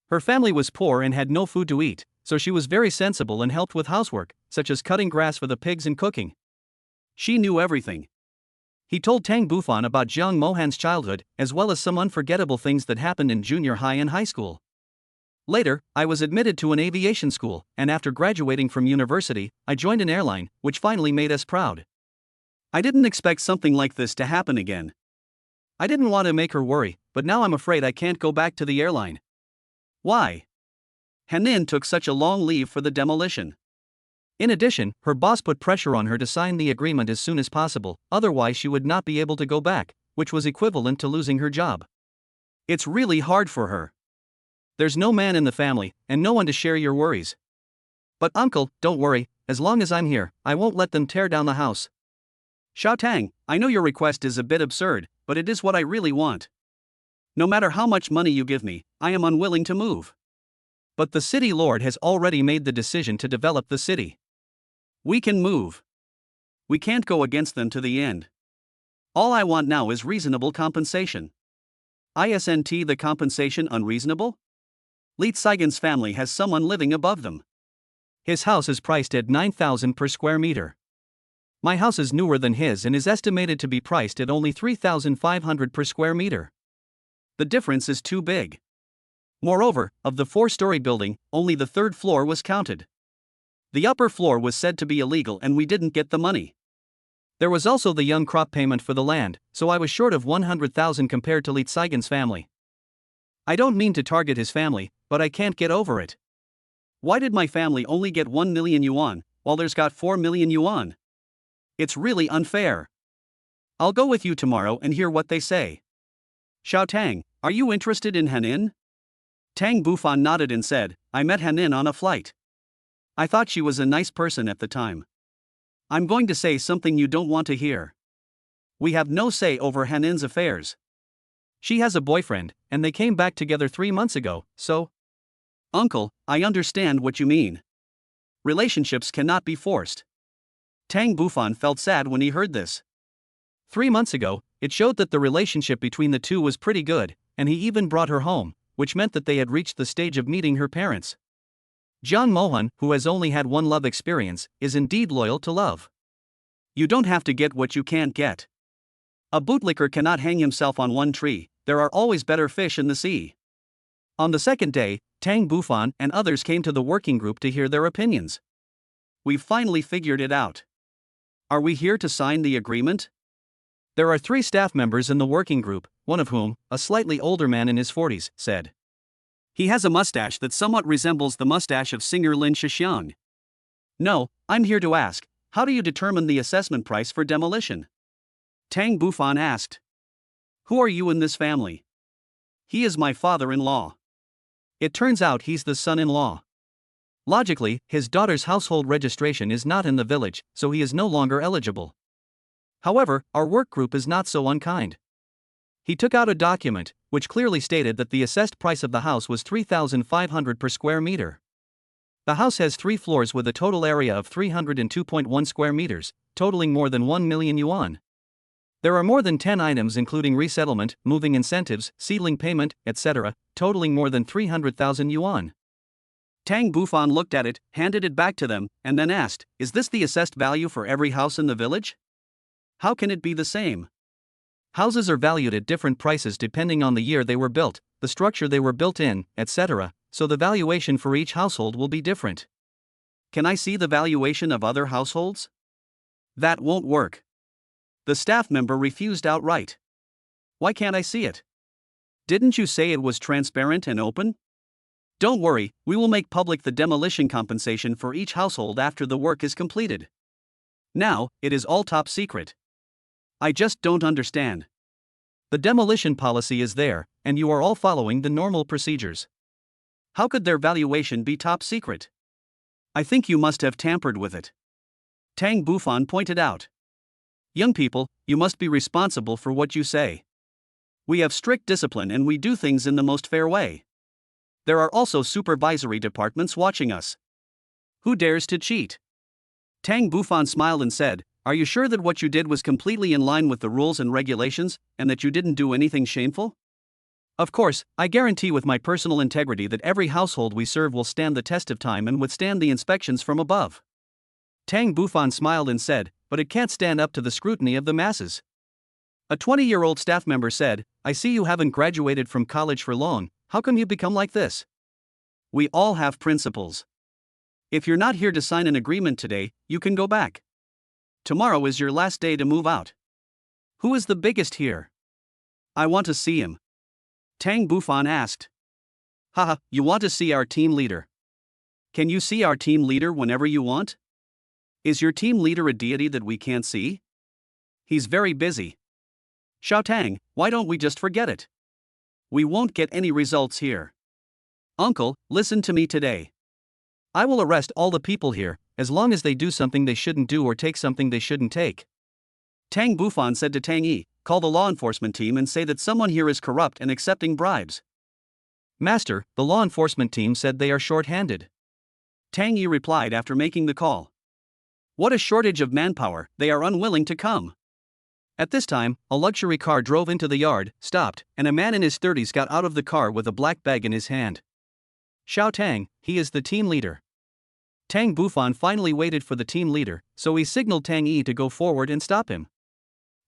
A: Her family was poor and had no food to eat, so she was very sensible and helped with housework, such as cutting grass for the pigs and cooking. She knew everything. He told Tang Bufan about Jiang Mohan's childhood, as well as some unforgettable things that happened in junior high and high school. Later, I was admitted to an aviation school, and after graduating from university, I joined an airline, which finally made us proud. I didn't expect something like this to happen again. I didn't want to make her worry, but now I'm afraid I can't go back to the airline. Why? Hanin took such a long leave for the demolition. In addition, her boss put pressure on her to sign the agreement as soon as possible, otherwise she would not be able to go back, which was equivalent to losing her job. It's really hard for her. There's no man in the family, and no one to share your worries. But uncle, don't worry, as long as I'm here, I won't let them tear down the house. Xiao Tang, I know your request is a bit absurd, but it is what I really want. No matter how much money you give me, I am unwilling to move. But the city lord has already made the decision to develop the city. We can move. We can't go against them to the end. All I want now is reasonable compensation. Isn't the compensation unreasonable? Li Saigon's family has someone living above them. His house is priced at 9,000 per square meter. My house is newer than his and is estimated to be priced at only 3,500 per square meter. The difference is too big. Moreover, of the 4-story building, only the third floor was counted. The upper floor was said to be illegal and we didn't get the money. There was also the young crop payment for the land, so I was short of 100,000 compared to Li Saigon's family. I don't mean to target his family, but I can't get over it. Why did my family only get 1 million yuan, while there's got 4 million yuan? It's really unfair. I'll go with you tomorrow and hear what they say. Xiao Tang, are you interested in Hanin? Tang Bufan nodded and said, I met Hanin on a flight. I thought she was a nice person at the time. I'm going to say something you don't want to hear. We have no say over Hanin's affairs. She has a boyfriend, and they came back together 3 months ago, so... Uncle, I understand what you mean. Relationships cannot be forced. Tang Bufan felt sad when he heard this. 3 months ago, it showed that the relationship between the two was pretty good, and he even brought her home, which meant that they had reached the stage of meeting her parents. Jiang Mohan, who has only had one love experience, is indeed loyal to love. You don't have to get what you can't get. A bootlicker cannot hang himself on one tree, there are always better fish in the sea. On the second day, Tang Bufan and others came to the working group to hear their opinions. We've finally figured it out. Are we here to sign the agreement? There are 3 staff members in the working group, one of whom, a slightly older man in his 40s, said. He has a mustache that somewhat resembles the mustache of singer Lin Shixiang. No, I'm here to ask, how do you determine the assessment price for demolition? Tang Bufan asked. Who are you in this family? He is my father-in-law. It turns out he's the son-in-law. Logically, his daughter's household registration is not in the village, so he is no longer eligible.
B: However, our work group is not so unkind. He took out a document, which clearly stated that the assessed price of the house was $3,500 per square meter. The house has 3 floors with a total area of 302.1 square meters, totaling more than 1 million yuan. There are more than 10 items including resettlement, moving incentives, seedling payment, etc., totaling more than 300,000 yuan.
A: Tang Bufan looked at it, handed it back to them, and then asked, "Is this the assessed value for every house in the village? How can it be the same?"
B: Houses are valued at different prices depending on the year they were built, the structure they were built in, etc., so the valuation for each household will be different.
A: Can I see the valuation of other households? That won't work. The staff member refused outright. Why can't I see it? Didn't you say it was transparent and open? Don't worry, we will make public the demolition compensation for each household after the work is completed. Now, it is all top secret. I just don't understand.
B: The demolition policy is there, and you are all following the normal procedures.
A: How could their valuation be top secret? I think you must have tampered with it. Tang Bufan pointed out. Young people, you must be responsible for what you say. We have strict discipline and we do things in the most fair way. There are also supervisory departments watching us. Who dares to cheat? Tang Bufan smiled and said, "Are you sure that what you did was completely in line with the rules and regulations, and that you didn't do anything shameful?"
B: Of course, I guarantee with my personal integrity that every household we serve will stand the test of time and withstand the inspections from above. Tang Bufan smiled and said, "But it can't stand up to the scrutiny of the masses." A 20-year-old staff member said, "I see you haven't graduated from college for long, how come you become like this?"
A: We all have principles. If you're not here to sign an agreement today, you can go back. Tomorrow is your last day to move out. Who is the biggest here? I want to see him. Tang Bufan asked. Haha, you want to see our team leader? Can you see our team leader whenever you want? Is your team leader a deity that we can't see? He's very busy. Xiao Tang, why don't we just forget it? We won't get any results here. Uncle, listen to me today.
B: I will arrest all the people here, as long as they do something they shouldn't do or take something they shouldn't take.
A: Tang Bufan said to Tang Yi, "Call the law enforcement team and say that someone here is corrupt and accepting bribes."
B: Master, the law enforcement team said they are short-handed.
A: Tang Yi replied after making the call. What a shortage of manpower, they are unwilling to come.
B: At this time, a luxury car drove into the yard, stopped, and a man in his 30s got out of the car with a black bag in his hand. Xiao Tang, he is the team leader. Tang Bufan finally waited for the team leader, so he signaled Tang Yi to go forward and stop him.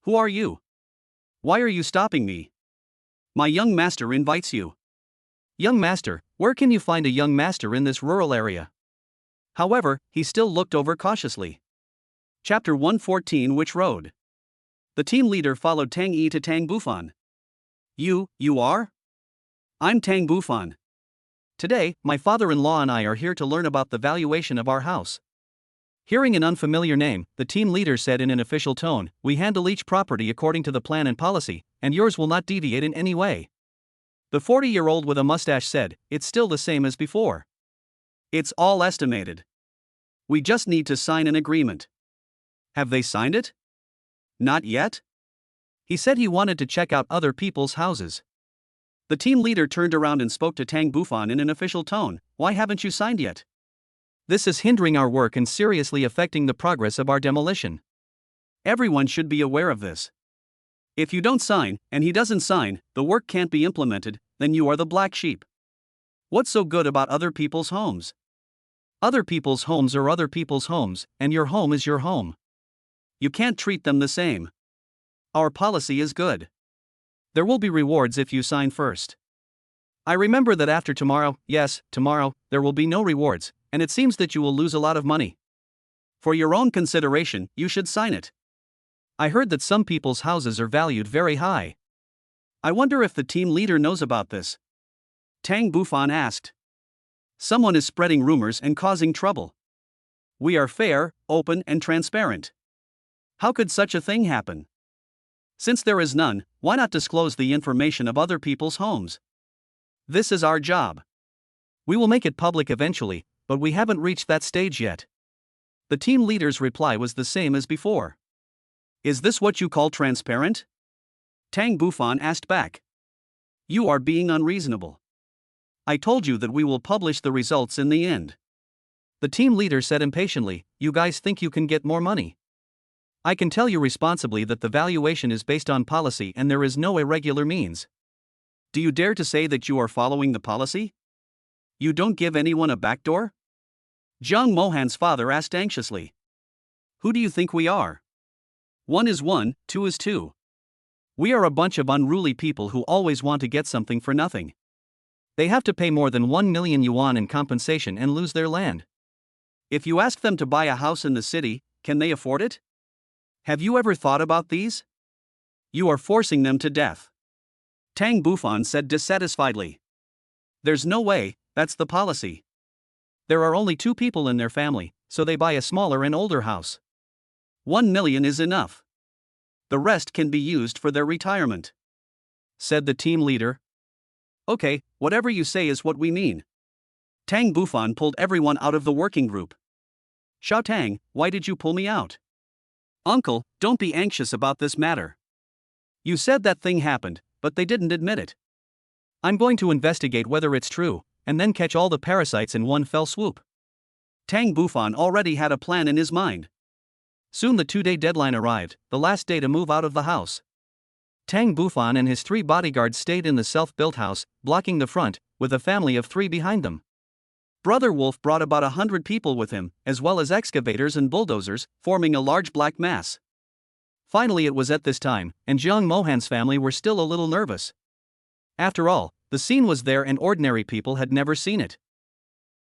A: Who are you? Why are you stopping me? My young master invites you.
B: Young master, where can you find a young master in this rural area?
A: However, he still looked over cautiously. Chapter 114. Which road? The team leader followed Tang Yi to Tang Bufan. You are? I'm Tang Bufan.
B: Today, my father-in-law and I are here to learn about the valuation of our house. Hearing an unfamiliar name, the team leader said in an official tone, "We handle each property according to the plan and policy, and yours will not deviate in any way." The 40-year-old with a mustache said, "It's still the same as before.
A: It's all estimated. We just need to sign an agreement." Have they signed it? Not yet?
B: He said he wanted to check out other people's houses.
A: The team leader turned around and spoke to Tang Bufan in an official tone. Why haven't you signed yet?
B: This is hindering our work and seriously affecting the progress of our demolition.
A: Everyone should be aware of this. If you don't sign, and he doesn't sign, the work can't be implemented, then you are the black sheep. What's so good about other people's homes?
B: Other people's homes are other people's homes, and your home is your home.
A: You can't treat them the same. Our policy is good.
B: There will be rewards if you sign first. I remember that after tomorrow, yes, tomorrow, there will be no rewards, and it seems that you will lose a lot of money.
A: For your own consideration, you should sign it.
B: I heard that some people's houses are valued very high.
A: I wonder if the team leader knows about this. Tang Bufan asked. Someone is spreading rumors and causing trouble. We are fair, open, and transparent. How could such a thing happen? Since there is none, why not disclose the information of other people's homes? This is our job.
B: We will make it public eventually, but we haven't reached that stage yet. The team leader's reply was the same as before.
A: Is this what you call transparent? Tang Bufan asked back. You are being unreasonable. I told you that we will publish the results in the end.
B: The team leader said impatiently, you guys think you can get more money? I can tell you responsibly that the valuation is based on policy and there is no irregular means.
A: Do you dare to say that you are following the policy? You don't give anyone a backdoor? Jiang Mohan's father asked anxiously. Who do you think we are? 1 is 1, 2 is 2. We are a bunch of unruly people who always want to get something for nothing.
B: They have to pay more than 1 million yuan in compensation and lose their land.
A: If you ask them to buy a house in the city, can they afford it? Have you ever thought about these? You are forcing them to death. Tang Bufan said dissatisfiedly. There's no way, that's the policy.
B: There are only 2 people in their family, so they buy a smaller and older house.
A: 1 million is enough. The rest can be used for their retirement,
B: said the team leader.
A: Okay, whatever you say is what we mean. Tang Bufan pulled everyone out of the working group. Xiao Tang, why did you pull me out? Uncle, don't be anxious about this matter. You said that thing happened, but they didn't admit it.
B: I'm going to investigate whether it's true, and then catch all the parasites in one fell swoop.
A: Tang Bufan already had a plan in his mind.
B: Soon the 2-day deadline arrived, the last day to move out of the house. Tang Bufan and his 3 bodyguards stayed in the self-built house, blocking the front, with a family of 3 behind them.
A: Brother Wolf brought about 100 people with him, as well as excavators and bulldozers, forming a large black mass.
B: Finally it was at this time, and Jiang Mohan's family were still a little nervous. After all, the scene was there and ordinary people had never seen it.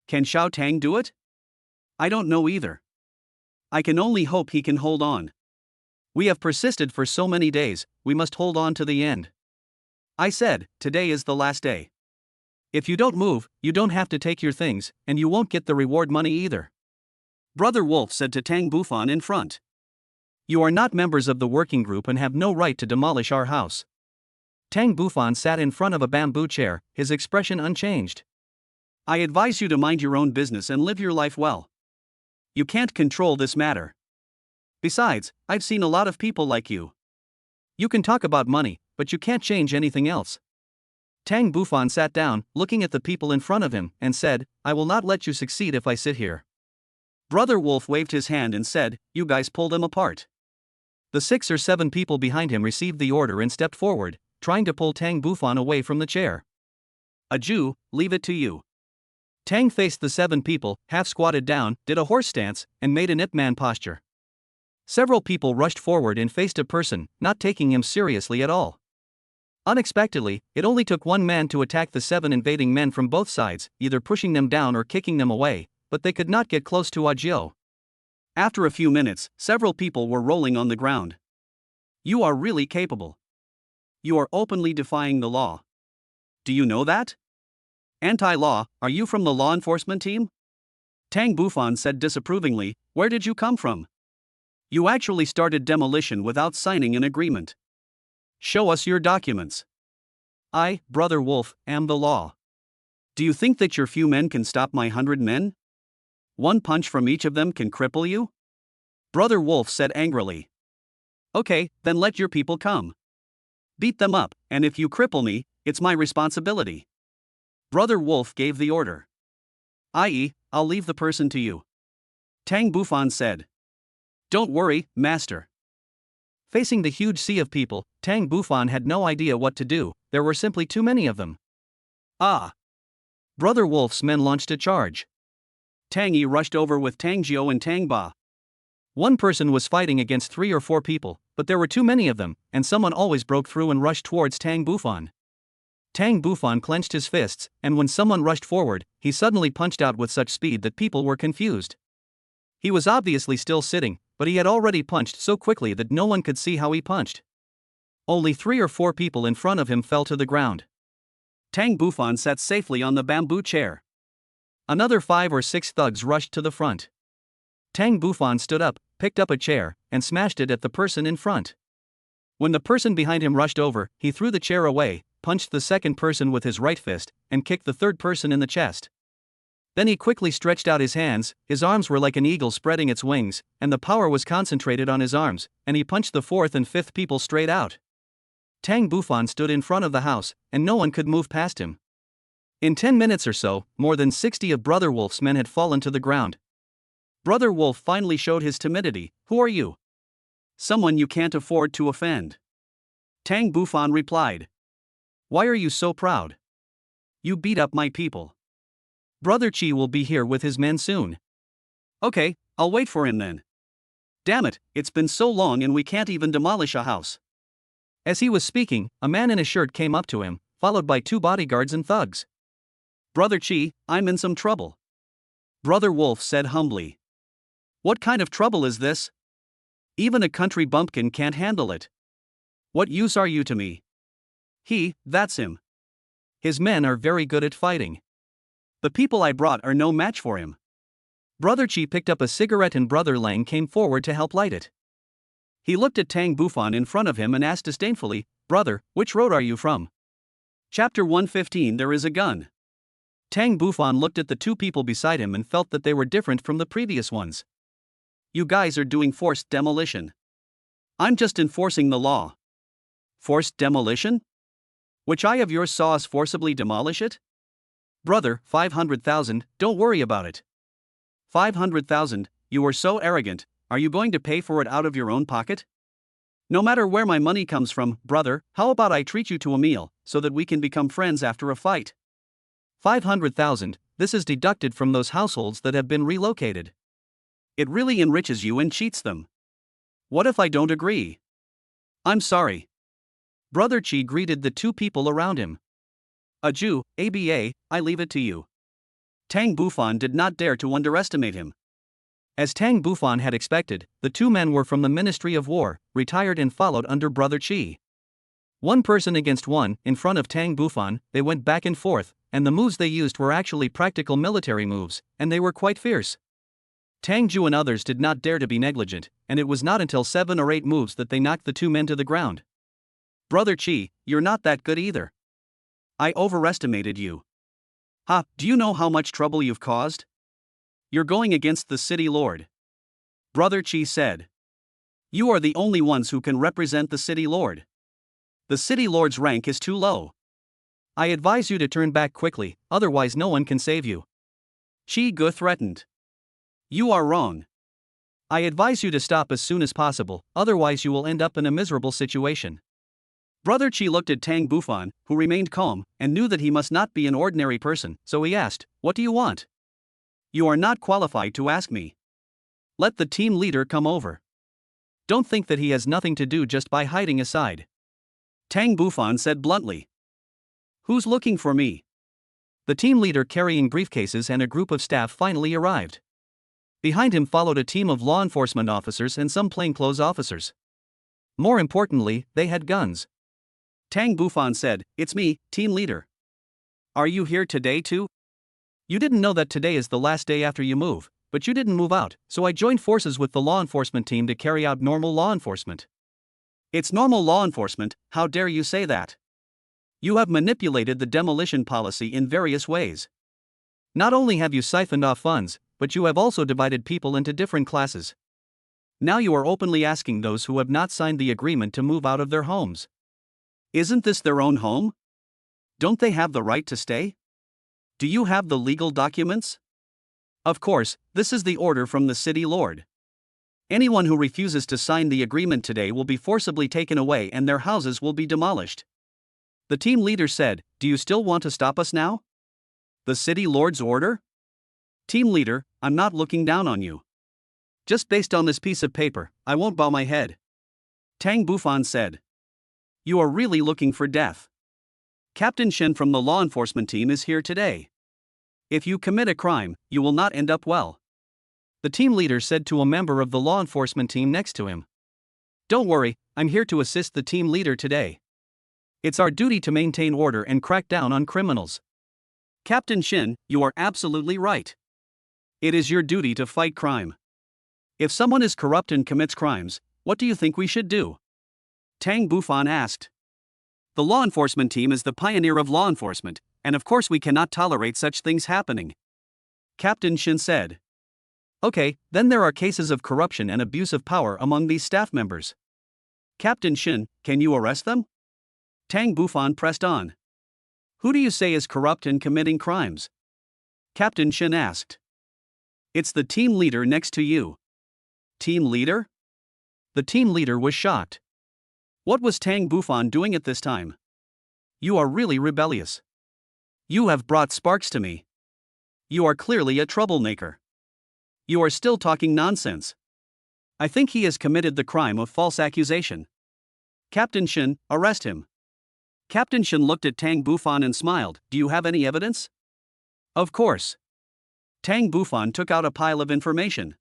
A: Can Xiao Tang do it? I don't know either. I can only hope he can hold on.
B: We have persisted for so many days, we must hold on to the end.
A: I said, today is the last day.
B: If you don't move, you don't have to take your things, and you won't get the reward money either.
A: Brother Wolf said to Tang Bufan in front.
B: You are not members of the working group and have no right to demolish our house. Tang Bufan sat in front of a bamboo chair, his expression unchanged.
A: I advise you to mind your own business and live your life well. You can't control this matter. Besides, I've seen a lot of people like you.
B: You can talk about money, but you can't change anything else. Tang Bufan sat down, looking at the people in front of him, and said, I will not let you succeed if I sit here.
A: Brother Wolf waved his hand and said, you guys pull them apart.
B: The 6 or 7 people behind him received the order and stepped forward, trying to pull Tang Bufan away from the chair.
A: A Jew, leave it to you.
B: Tang faced the 7 people, half squatted down, did a horse stance, and made an Ip Man posture. Several people rushed forward and faced a person, not taking him seriously at all. Unexpectedly, it only took 1 man to attack the 7 invading men from both sides, either pushing them down or kicking them away, but they could not get close to Ajio.
A: After a few minutes, several people were rolling on the ground. You are really capable. You are openly defying the law. Do you know that? Anti-law, are you from the law enforcement team? Tang Bufan said disapprovingly, where did you come from? You actually started demolition without signing an agreement. Show us your documents.
B: I, Brother Wolf, am the law.
A: Do you think that your few men can stop my 100 men? 1 punch from each of them can cripple you? Brother Wolf said angrily. Okay, then let your people come. Beat them up, and if you cripple me, it's my responsibility. Brother Wolf gave the order. I.e., I'll leave the person to you. Tang Bufan said. Don't worry, master.
B: Facing the huge sea of people, Tang Bufan had no idea what to do, there were simply too many of them.
A: Ah!
B: Brother Wolf's men launched a charge.
A: Tang Yi rushed over with Tang Jiao and Tang Ba.
B: 1 person was fighting against 3 or 4 people, but there were too many of them, and someone always broke through and rushed towards Tang Bufan. Tang Bufan clenched his fists, and when someone rushed forward, he suddenly punched out with such speed that people were confused. He was obviously still sitting, but he had already punched so quickly that no one could see how he punched. Only 3 or 4 people in front of him fell to the ground.
A: Tang Bufan sat safely on the bamboo chair.
B: Another 5 or 6 thugs rushed to the front. Tang Bufan stood up, picked up a chair, and smashed it at the person in front. When the person behind him rushed over, he threw the chair away, punched the second person with his right fist, and kicked the third person in the chest. Then he quickly stretched out his hands, his arms were like an eagle spreading its wings, and the power was concentrated on his arms, and he punched the fourth and fifth people straight out. Tang Bufan stood in front of the house, and no one could move past him. In 10 minutes or so, more than 60 of Brother Wolf's men had fallen to the ground. Brother Wolf finally showed his timidity. "Who are you?"
A: "Someone you can't afford to offend," Tang Bufan replied.
B: "Why are you so proud?"
A: "You beat up my people."
B: "Brother Chi will be here with his men soon."
A: "Okay, I'll wait for him then." "Damn it, it's been so long and we can't even demolish a house."
B: As he was speaking, a man in a shirt came up to him, followed by 2 bodyguards and thugs.
A: "Brother Chi, I'm in some trouble," Brother Wolf said humbly. "What kind of trouble is this? Even a country bumpkin can't handle it. What use are you to me?" That's him.
B: "His men are very good at fighting."
A: "The people I brought are no match for him."
B: Brother Chi picked up a cigarette and Brother Lang came forward to help light it.
A: He looked at Tang Bufan in front of him and asked disdainfully, "Brother, which road are you from?" Chapter 115 There is a gun.
B: Tang Bufan looked at the 2 people beside him and felt that they were different from the previous ones.
A: "You guys are doing forced demolition." "I'm just enforcing the law." "Forced demolition? Which eye of yours saw us forcibly demolish it?"
B: "Brother, 500,000, don't worry about it."
A: 500,000, you are so arrogant, are you going to pay for it out of your own pocket? "No matter where my money comes from, brother, how about I treat you to a meal, so that we can become friends after a fight?"
B: 500,000, this is deducted from those households that have been relocated.
A: "It really enriches you and cheats them." "What if I don't agree?" "I'm sorry."
B: Brother Chi greeted the 2 people around him.
A: "Adieu, ABA, I leave it to you." Tang Bufan did not dare to underestimate him.
B: As Tang Bufan had expected, the 2 men were from the Ministry of War, retired and followed under Brother Chi. 1 person against 1, in front of Tang Bufan, they went back and forth, and the moves they used were actually practical military moves, and they were quite fierce. Tang Ju and others did not dare to be negligent, and it was not until 7 or 8 moves that they knocked the 2 men to the ground.
A: "Brother Chi, you're not that good either. I overestimated you." Do you know how much trouble you've caused? You're going against the city lord." Brother Chi said. "You are the only ones who can represent the city lord. The city lord's rank is too low."
B: "I advise you to turn back quickly, otherwise no one can save you."
A: Chi Gu threatened. "You are wrong.
B: "I advise you to stop as soon as possible, otherwise you will end up in a miserable situation."
A: Brother Chi looked at Tang Bufan, who remained calm, and knew that he must not be an ordinary person, so he asked, "What do you want?" "You are not qualified to ask me. Let the team leader come over."
B: "Don't think that he has nothing to do just by hiding aside,"
A: Tang Bufan said bluntly. "Who's looking for me?"
B: The team leader carrying briefcases and a group of staff finally arrived. Behind him followed a team of law enforcement officers and some plainclothes officers. More importantly, they had guns.
A: Tang Bufan said, "It's me, team leader." "Are you here today too?"
B: "You didn't know that today is the last day after you move, but you didn't move out, so I joined forces with the law enforcement team to carry out normal law enforcement."
A: "It's normal law enforcement, how dare you say that? You have manipulated the demolition policy in various ways."
B: "Not only have you siphoned off funds, but you have also divided people into different classes.
A: Now you are openly asking those who have not signed the agreement to move out of their homes. Isn't this their own home? Don't they have the right to stay? Do you have the legal documents?" "Of course, this is the order from the city lord. Anyone who refuses to sign the agreement today will be forcibly taken away and their houses will be demolished." The team leader said, "Do you still want to stop us now?" "The city lord's order?" "Team leader, I'm not looking down on you. Just based on this piece of paper, I won't bow my head." Tang Bufan said. "You are really looking for death. Captain Shen from the law enforcement team is here today. If you commit a crime, you will not end up well."
B: The team leader said to a member of the law enforcement team next to him. "Don't worry, I'm here to assist the team leader today. It's our duty to maintain order and crack down on criminals."
A: "Captain Shin, you are absolutely right. It is your duty to fight crime. If someone is corrupt and commits crimes, what do you think we should do?" Tang Bufan asked. "The law enforcement team is the pioneer of law enforcement, and of course we cannot tolerate such things happening. Captain Shin said. Okay, then there are cases of corruption and abuse of power among these staff members. Captain Shin, can you arrest them? Tang Bufan pressed on. Who do you say is corrupt and committing crimes? Captain Shin asked. It's the team leader next to you. Team leader? The team leader was shocked. What was Tang Bufan doing at this time? You are really rebellious. You have brought sparks to me. You are clearly a troublemaker. You are still talking nonsense. I think he has committed the crime of false accusation. Captain Shin, arrest him. Captain Shin looked at Tang Bufan and smiled. Do you have any evidence? Of course. Tang Bufan took out a pile of information.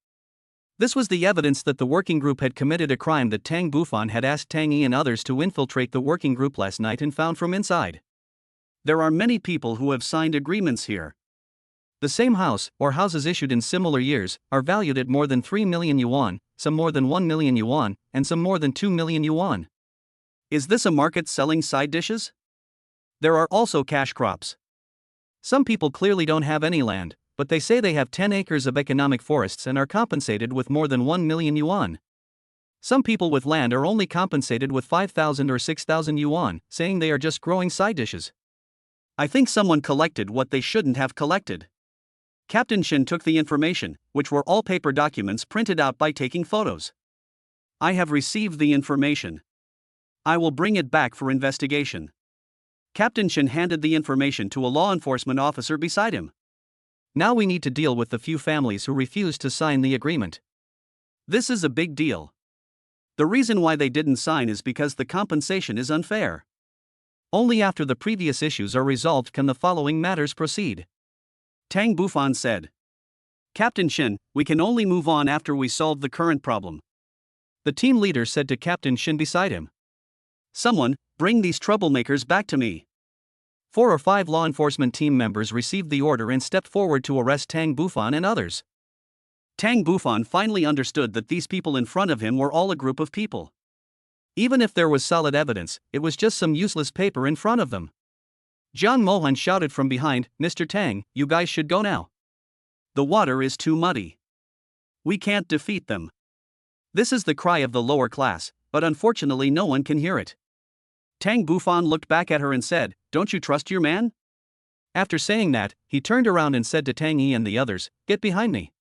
A: This was the evidence that the working group had committed a crime that Tang Bufan had asked Tang Yi and others to infiltrate the working group last night and found from inside. There are many people who have signed agreements here. The same house, or houses issued in similar years, are valued at more than 3 million yuan, some more than 1 million yuan, and some more than 2 million yuan. Is this a market selling side dishes? There are also cash crops. Some people clearly don't have any land, but they say they have 10 acres of economic forests and are compensated with more than 1 million yuan. Some people with land are only compensated with 5,000 or 6,000 yuan, saying they are just growing side dishes. I think someone collected what they shouldn't have collected. Captain Shin took the information, which were all paper documents printed out by taking photos. I have received the information. I will bring it back for investigation. Captain Shin handed the information to a law enforcement officer beside him. Now we need to deal with the few families who refused to sign the agreement. This is a big deal. The reason why they didn't sign is because the compensation is unfair. Only after the previous issues are resolved can the following matters proceed. Tang Bufan said. Captain Shin, we can only move on after we solve the current problem. The team leader said to Captain Shin beside him. Someone, bring these troublemakers back to me. 4 or 5 law enforcement team members received the order and stepped forward to arrest Tang Bufan and others. Tang Bufan finally understood that these people in front of him were all a group of people. Even if there was solid evidence, it was just some useless paper in front of them. Jiang Mohan shouted from behind, Mr. Tang, you guys should go now. The water is too muddy. We can't defeat them. This is the cry of the lower class, but unfortunately no one can hear it. Tang Bufan looked back at her and said, Don't you trust your man? After saying that, he turned around and said to Tang Yi and the others, Get behind me.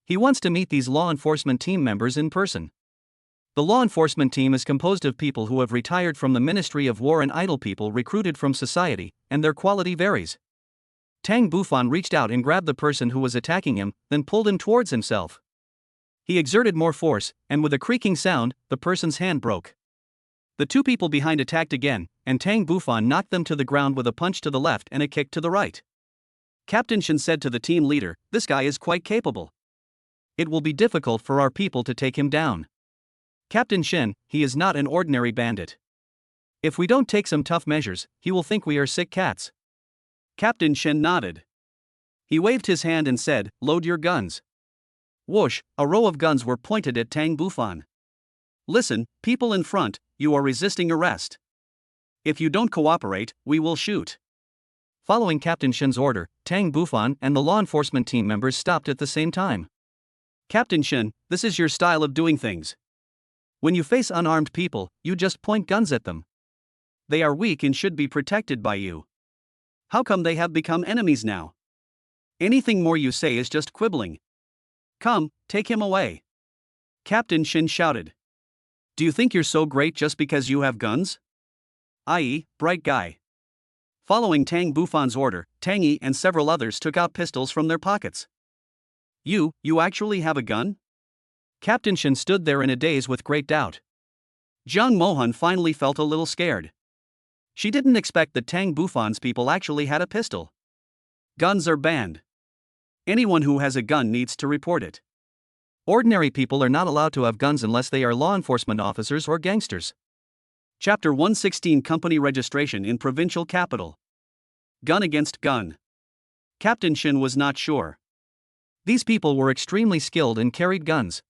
A: He wants to meet these law enforcement team members in person. The law enforcement team is composed of people who have retired from the Ministry of War and idle people recruited from society, and their quality varies. Tang Bufan reached out and grabbed the person who was attacking him, then pulled him towards himself. He exerted more force, and with a creaking sound, the person's hand broke. The 2 people behind attacked again, and Tang Bufan knocked them to the ground with a punch to the left and a kick to the right. Captain Shin said to the team leader, This guy is quite capable. It will be difficult for our people to take him down. Captain Shin, he is not an ordinary bandit. If we don't take some tough measures, he will think we are sick cats. Captain Shin nodded. He waved his hand and said, Load your guns. Whoosh, a row of guns were pointed at Tang Bufan. Listen, people in front, you are resisting arrest. If you don't cooperate, we will shoot. Following Captain Shin's order, Tang Bufan and the law enforcement team members stopped at the same time. Captain Shin, this is your style of doing things. When you face unarmed people, you just point guns at them. They are weak and should be protected by you. How come they have become enemies now? Anything more you say is just quibbling. Come, take him away. Captain Shin shouted. Do you think you're so great just because you have guns? I.e., bright guy. Following Tang Bufan's order, Tang Yi and several others took out pistols from their pockets. You actually have a gun? Captain Shin stood there in a daze with great doubt. Jiang Mohan finally felt a little scared. She didn't expect that Tang Bufan's people actually had a pistol. Guns are banned. Anyone who has a gun needs to report it. Ordinary people are not allowed to have guns unless they are law enforcement officers or gangsters. Chapter 116 Company Registration in Provincial Capital. Gun against gun. Captain Shin was not sure. These people were extremely skilled and carried guns.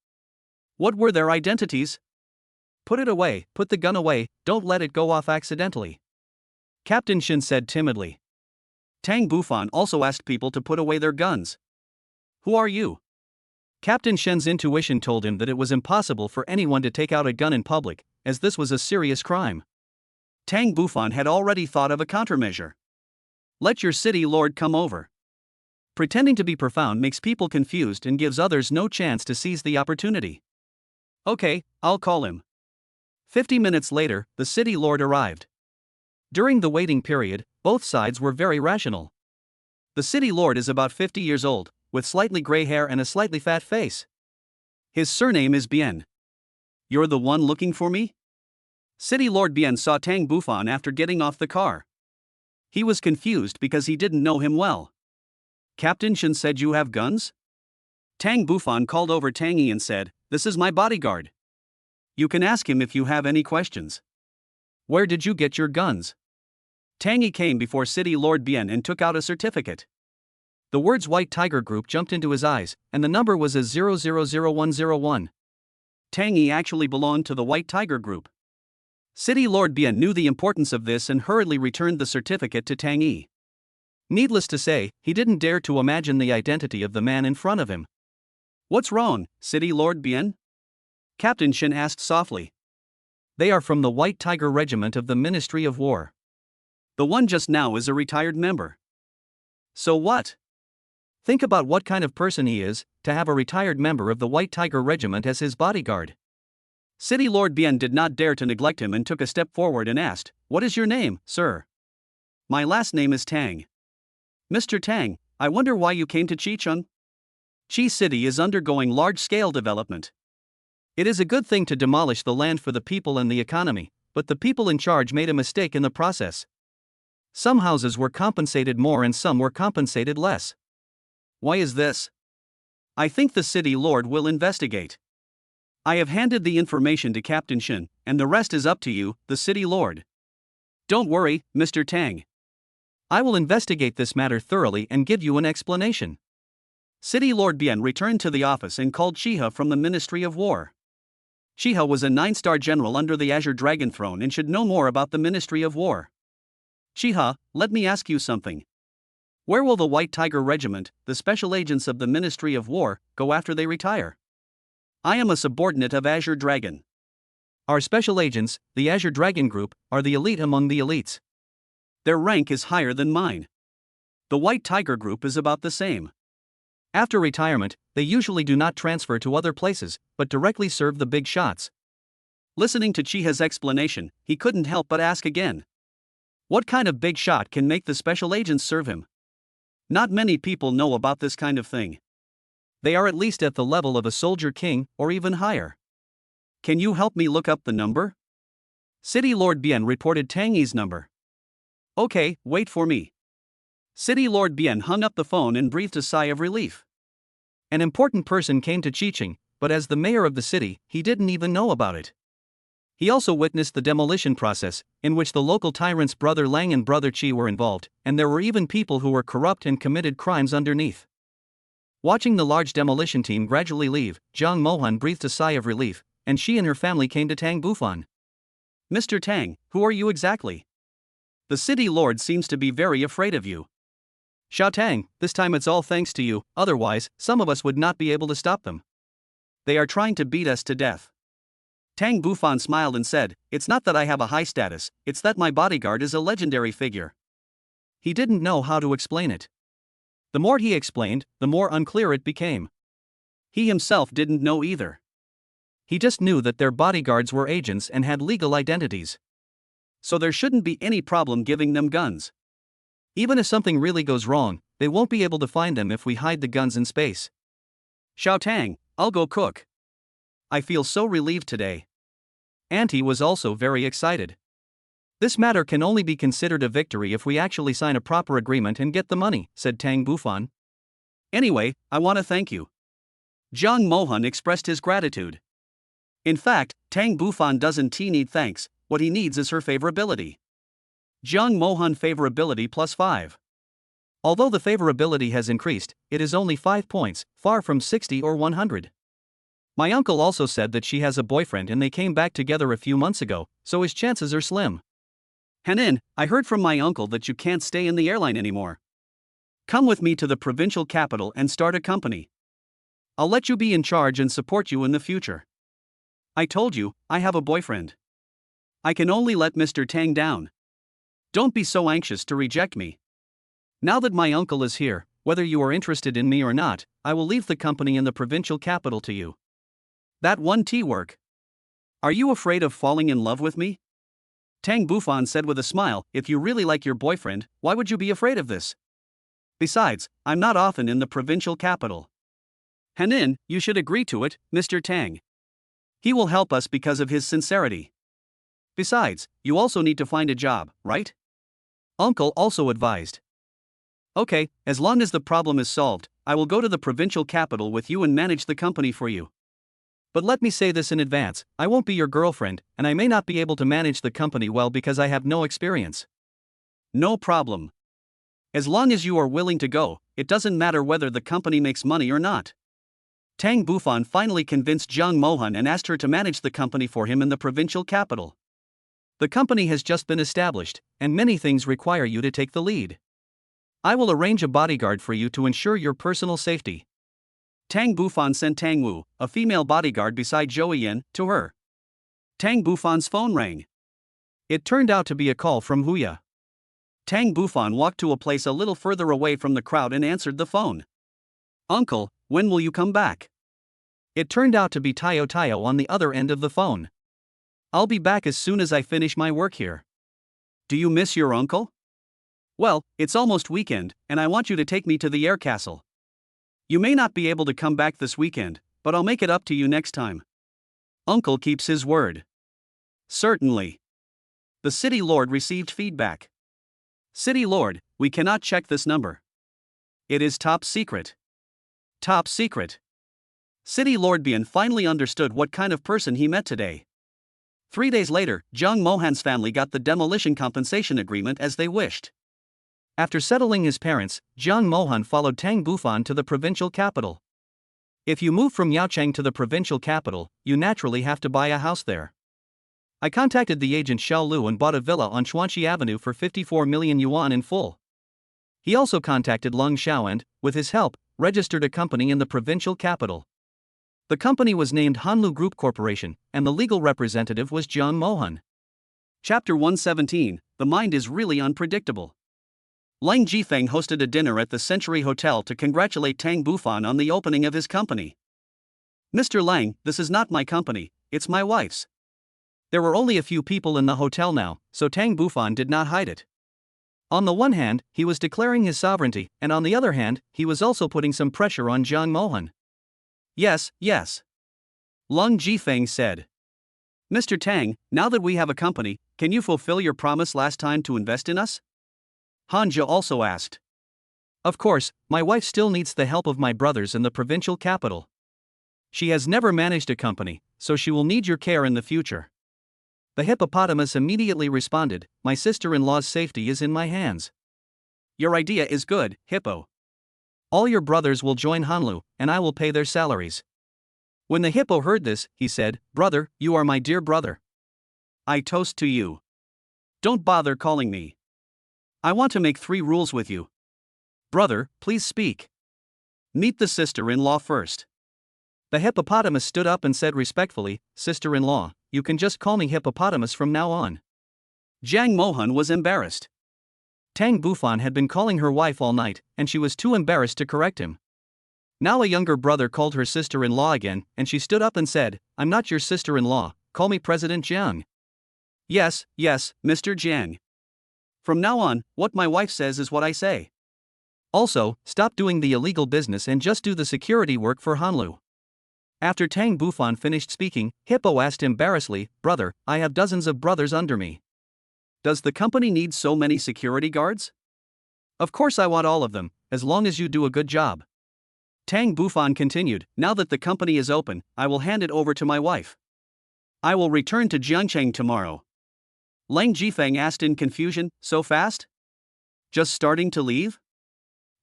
A: What were their identities? Put it away, put the gun away, don't let it go off accidentally. Captain Shin said timidly. Tang Bufan also asked people to put away their guns. Who are you?
B: Captain Shen's intuition told him that it was impossible for anyone to take out a gun in public, as this was a serious crime.
A: Tang Bufan had already thought of a countermeasure. Let your city lord come over. Pretending to be profound makes people confused and gives others no chance to seize the opportunity. Okay, I'll call him. 50 minutes later, the city lord arrived. During the waiting period, both sides were very rational. The city lord is about 50 years old, with slightly gray hair and a slightly fat face. His surname is Bien. You're the one looking for me? City Lord Bien saw Tang Bufan after getting off the car. He was confused because he didn't know him well. Captain Shen said you have guns? Tang Bufan called over Tang Yi and said, this is my bodyguard. You can ask him if you have any questions.
B: Where did you get your guns?
A: Tang Yi came before City Lord Bien and took out a certificate.
B: The words White Tiger Group jumped into his eyes, and the number was a 000101.
A: Tang Yi actually belonged to the White Tiger Group. City Lord Bien knew the importance of this and hurriedly returned the certificate to Tang Yi.
B: Needless to say, he didn't dare to imagine the identity of the man in front of him.
A: What's wrong, City Lord Bien? Captain Shen asked softly.
B: They are from the White Tiger Regiment of the Ministry of War.
A: The one just now is a retired member. So what?
B: Think about what kind of person he is, to have a retired member of the White Tiger Regiment as his bodyguard.
A: City Lord Bien did not dare to neglect him and took a step forward and asked, what is your name, sir? My last name is Tang. Mr. Tang, I wonder why you came to Chicheng? Chi City is undergoing large-scale development.
B: It is a good thing to demolish the land for the people and the economy, but the people in charge made a mistake in the process. Some houses were compensated more and some were compensated less.
A: Why is this? I think the city lord will investigate. I have handed the information to Captain Shen, and the rest is up to you, the city lord. Don't worry, Mr. Tang.
B: I will investigate this matter thoroughly and give you an explanation.
A: City Lord Bien returned to the office and called Chiha from the Ministry of War. Chiha was a 9-star general under the Azure Dragon Throne and should know more about the Ministry of War. Chiha, let me ask you something. Where will the White Tiger Regiment, the special agents of the Ministry of War, go after they retire? I am a subordinate of Azure Dragon.
B: Our special agents, the Azure Dragon Group, are the elite among the elites.
A: Their rank is higher than mine. The White Tiger Group is about the same.
B: After retirement, they usually do not transfer to other places, but directly serve the big shots.
A: Listening to Chiha's explanation, he couldn't help but ask again. What kind of big shot can make the special agents serve him? Not many people know about this kind of thing.
B: They are at least at the level of a soldier king, or even higher.
A: Can you help me look up the number? City Lord Bien reported Tang Yi's number. Okay, wait for me. City Lord Bien hung up the phone and breathed a sigh of relief.
B: An important person came to Chicheng, but as the mayor of the city, he didn't even know about it. He also witnessed the demolition process, in which the local tyrants Brother Lang and Brother Chi were involved, and there were even people who were corrupt and committed crimes underneath. Watching the large demolition team gradually leave, Jiang Mohan breathed a sigh of relief, and she and her family came to Tang Bufan.
A: Mr. Tang, who are you exactly? The city lord seems to be very afraid of you.
B: Xiao Tang, this time it's all thanks to you, otherwise, some of us would not be able to stop them.
A: They are trying to beat us to death. Tang Bufan smiled and said, it's not that I have a high status, it's that my bodyguard is a legendary figure.
B: He didn't know how to explain it. The more he explained, the more unclear it became.
A: He himself didn't know either.
B: He just knew that their bodyguards were agents and had legal identities.
A: So there shouldn't be any problem giving them guns.
B: Even if something really goes wrong, they won't be able to find them if we hide the guns in space.
A: Xiao Tang, I'll go cook. I feel so relieved today.
B: Auntie was also very excited. This matter can only be considered a victory if we actually sign a proper agreement and get the money, said Tang Bufan.
A: Anyway, I want to thank you. Jiang Mohan expressed his gratitude. In fact, Tang Bufan doesn't need thanks, what he needs is her favorability. Jiang Mohan favorability +5.
B: Although the favorability has increased, it is only 5 points, far from 60 or 100. My uncle also said that she has a boyfriend and they came back together a few months ago, so his chances are slim.
A: Hanin, I heard from my uncle that you can't stay in the airline anymore. Come with me to the provincial capital and start a company. I'll let you be in charge and support you in the future. I told you, I have a boyfriend. I can only let Mr. Tang down. Don't be so anxious to reject me. Now that my uncle is here, whether you are interested in me or not, I will leave the company in the provincial capital to you. That won't work. Are you afraid of falling in love with me? Tang Bufan said with a smile, if you really like your boyfriend, why would you be afraid of this? Besides, I'm not often in the provincial capital. Hanin, you should agree to it, Mr. Tang. He will help us because of his sincerity. Besides, you also need to find a job, right? Uncle also advised. Okay, as long as the problem is solved, I will go to the provincial capital with you and manage the company for you. But let me say this in advance, I won't be your girlfriend, and I may not be able to manage the company well because I have no experience. No problem. As long as you are willing to go, it doesn't matter whether the company makes money or not. Tang Bufan finally convinced Jiang Mohan and asked her to manage the company for him in the provincial capital. The company has just been established, and many things require you to take the lead. I will arrange a bodyguard for you to ensure your personal safety. Tang Bufan sent Tang Wu, a female bodyguard beside Zhou Yin, to her. Tang Bufan's phone rang. It turned out to be a call from Huya. Tang Bufan walked to a place a little further away from the crowd and answered the phone. Uncle, when will you come back? It turned out to be Tayo on the other end of the phone. I'll be back as soon as I finish my work here. Do you miss your uncle? Well, it's almost weekend, and I want you to take me to the air castle. You may not be able to come back this weekend, but I'll make it up to you next time. Uncle keeps his word. Certainly. The city lord received feedback. City lord, we cannot check this number. It is top secret. Top secret. City lord Bian finally understood what kind of person he met today. 3 days later, Jiang Mohan's family got the demolition compensation agreement as they wished. After settling his parents, Jiang Mohan followed Tang Bufan to the provincial capital. If you move from Yaocheng to the provincial capital, you naturally have to buy a house there. I contacted the agent Xiao Lu and bought a villa on Xuanxi Avenue for 54 million yuan in full. He also contacted Lung Xiao and, with his help, registered a company in the provincial capital. The company was named Hanlu Group Corporation, and the legal representative was Jiang Mohan. Chapter 117, The Mind is Really Unpredictable. Lang Jifeng hosted a dinner at the Century Hotel to congratulate Tang Bufan on the opening of his company. Mr. Lang, this is not my company, it's my wife's. There were only a few people in the hotel now, so Tang Bufan did not hide it. On the one hand, he was declaring his sovereignty, and on the other hand, he was also putting some pressure on Jiang Mohan. Yes. Lung Jifeng said. Mr. Tang, now that we have a company, can you fulfill your promise last time to invest in us? Hanja also asked. Of course, my wife still needs the help of my brothers in the provincial capital. She has never managed a company, so she will need your care in the future. The hippopotamus immediately responded, my sister-in-law's safety is in my hands. Your idea is good, Hippo. All your brothers will join Hanlu, and I will pay their salaries. When the hippo heard this, he said, Brother, you are my dear brother. I toast to you. Don't bother calling me. I want to make 3 rules with you. Brother, please speak. Meet the sister-in-law first. The hippopotamus stood up and said respectfully, Sister-in-law, you can just call me hippopotamus from now on. Jiang Mohan was embarrassed. Tang Bufan had been calling her wife all night, and she was too embarrassed to correct him. Now a younger brother called her sister-in-law again, and she stood up and said, I'm not your sister-in-law, call me President Jiang. Yes, Mr. Jiang. From now on, what my wife says is what I say. Also, stop doing the illegal business and just do the security work for Hanlu. After Tang Bufan finished speaking, Hippo asked embarrassedly, Brother, I have dozens of brothers under me. Does the company need so many security guards? Of course I want all of them, as long as you do a good job. Tang Bufan continued, now that the company is open, I will hand it over to my wife. I will return to Jiangcheng tomorrow. Lang Jifeng asked in confusion, so fast? Just starting to leave?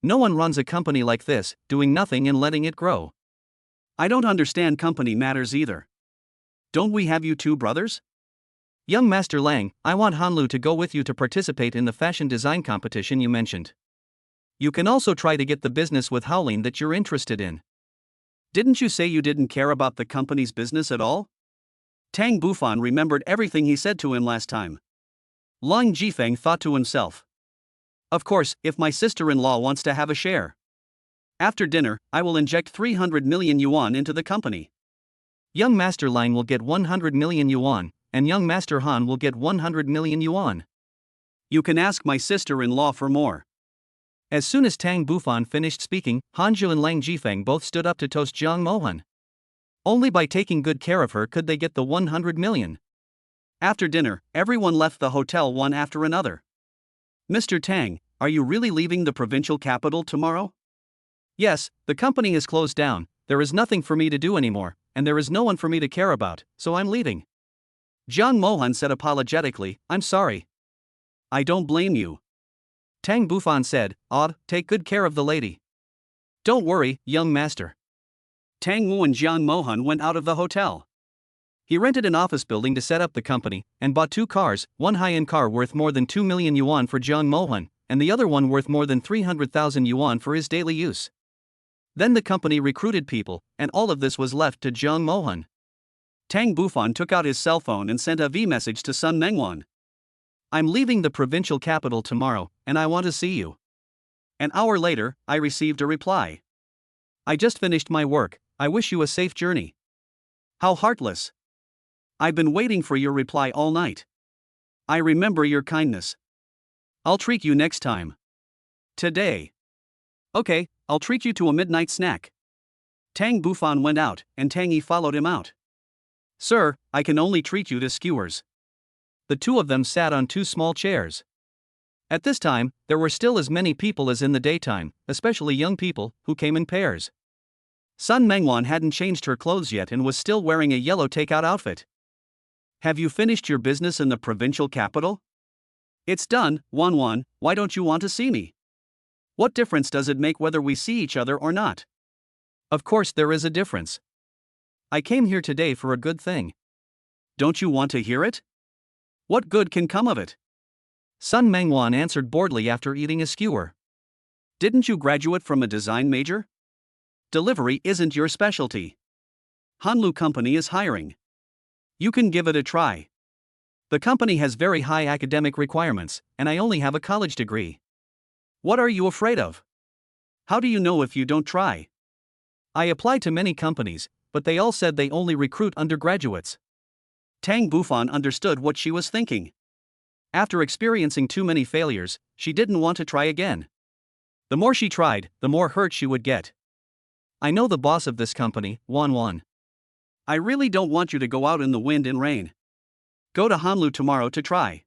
A: No one runs a company like this, doing nothing and letting it grow. I don't understand company matters either. Don't we have you 2 brothers? Young Master Lang, I want Hanlu to go with you to participate in the fashion design competition you mentioned. You can also try to get the business with Howlin that you're interested in. Didn't you say you didn't care about the company's business at all? Tang Bufan remembered everything he said to him last time. Lang Jifeng thought to himself. Of course, if my sister-in-law wants to have a share. After dinner, I will inject 300 million yuan into the company.
B: Young Master Lang will get 100 million yuan, and young Master Han will get 100 million yuan.
A: You can ask my sister-in-law for more.
B: As soon as Tang Bufan finished speaking, Hanju and Lang Jifeng both stood up to toast Jiang Mohan. Only by taking good care of her could they get the 100 million.
A: After dinner, everyone left the hotel one after another. Mr. Tang, are you really leaving the provincial capital tomorrow?
B: Yes, the company is closed down, there is nothing for me to do anymore, and there is no one for me to care about, so I'm leaving.
A: Jiang Mohan said apologetically, I'm sorry. I don't blame you.
B: Tang Bufan said, take good care of the lady.
A: Don't worry, young master. Tang Wu and Jiang Mohan went out of the hotel.
B: He rented an office building to set up the company, and bought 2 cars, one high-end car worth more than 2 million yuan for Jiang Mohan, and the other one worth more than 300,000 yuan for his daily use. Then the company recruited people, and all of this was left to Jiang Mohan.
A: Tang Bufan took out his cell phone and sent a V-message to Sun Mengwan.
B: I'm leaving the provincial capital tomorrow, and I want to see you.
A: An hour later, I received a reply.
B: I just finished my work, I wish you a safe journey.
A: How heartless. I've been waiting for your reply all night. I remember your kindness. I'll treat you next time. Today. Okay, I'll treat you to a midnight snack. Tang Bufan went out, and Tang Yi followed him out. Sir, I can only treat you to skewers.
B: The two of them sat on 2 small chairs. At this time, there were still as many people as in the daytime, especially young people, who came in pairs.
A: Sun Mengwan hadn't changed her clothes yet and was still wearing a yellow takeout outfit. Have you finished your business in the provincial capital? It's done, Wan. Why don't you want to see me? What difference does it make whether we see each other or not?
B: Of course there is a difference. I came here today for a good thing.
A: Don't you want to hear it? What good can come of it?
B: Sun Mengwan answered boredly after eating a skewer.
A: Didn't you graduate from a design major? Delivery isn't your specialty. Hanlu Company is hiring. You can give it a try.
B: The company has very high academic requirements, and I only have a college degree.
A: What are you afraid of? How do you know if you don't try?
B: I applied to many companies, but they all said they only recruit undergraduates.
A: Tang Bufan understood what she was thinking. After experiencing too many failures, she didn't want to try again. The more she tried, the more hurt she would get.
B: I know the boss of this company, Wan.
A: I really don't want you to go out in the wind and rain. Go to Hanlu tomorrow to try.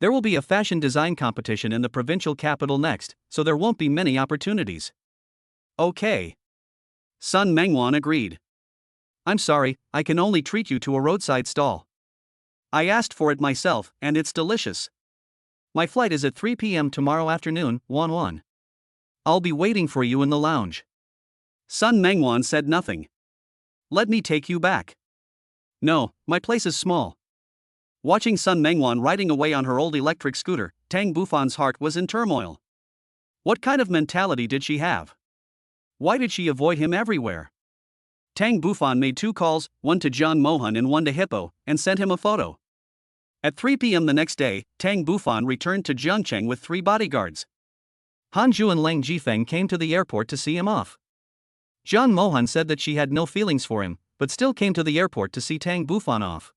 B: There will be a fashion design competition in the provincial capital next, so there won't be many opportunities.
A: Okay. Sun Mengwan agreed.
B: I'm sorry, I can only treat you to a roadside stall.
A: I asked for it myself, and it's delicious.
B: My flight is at 3 p.m. tomorrow afternoon, Wan. I'll be waiting for you in the lounge.
A: Sun Mengwan said nothing. Let me take you back. No, my place is small. Watching Sun Mengwan riding away on her old electric scooter, Tang Bufan's heart was in turmoil. What kind of mentality did she have? Why did she avoid him everywhere? Tang Bufan made 2 calls, one to Jiang Mohan and one to Hippo, and sent him a photo. At 3 p.m. the next day, Tang Bufan returned to Jiangcheng with 3 bodyguards.
B: Hanju and Lang Jifeng came to the airport to see him off. Jiang Mohan said that she had no feelings for him, but still came to the airport to see Tang Bufan off.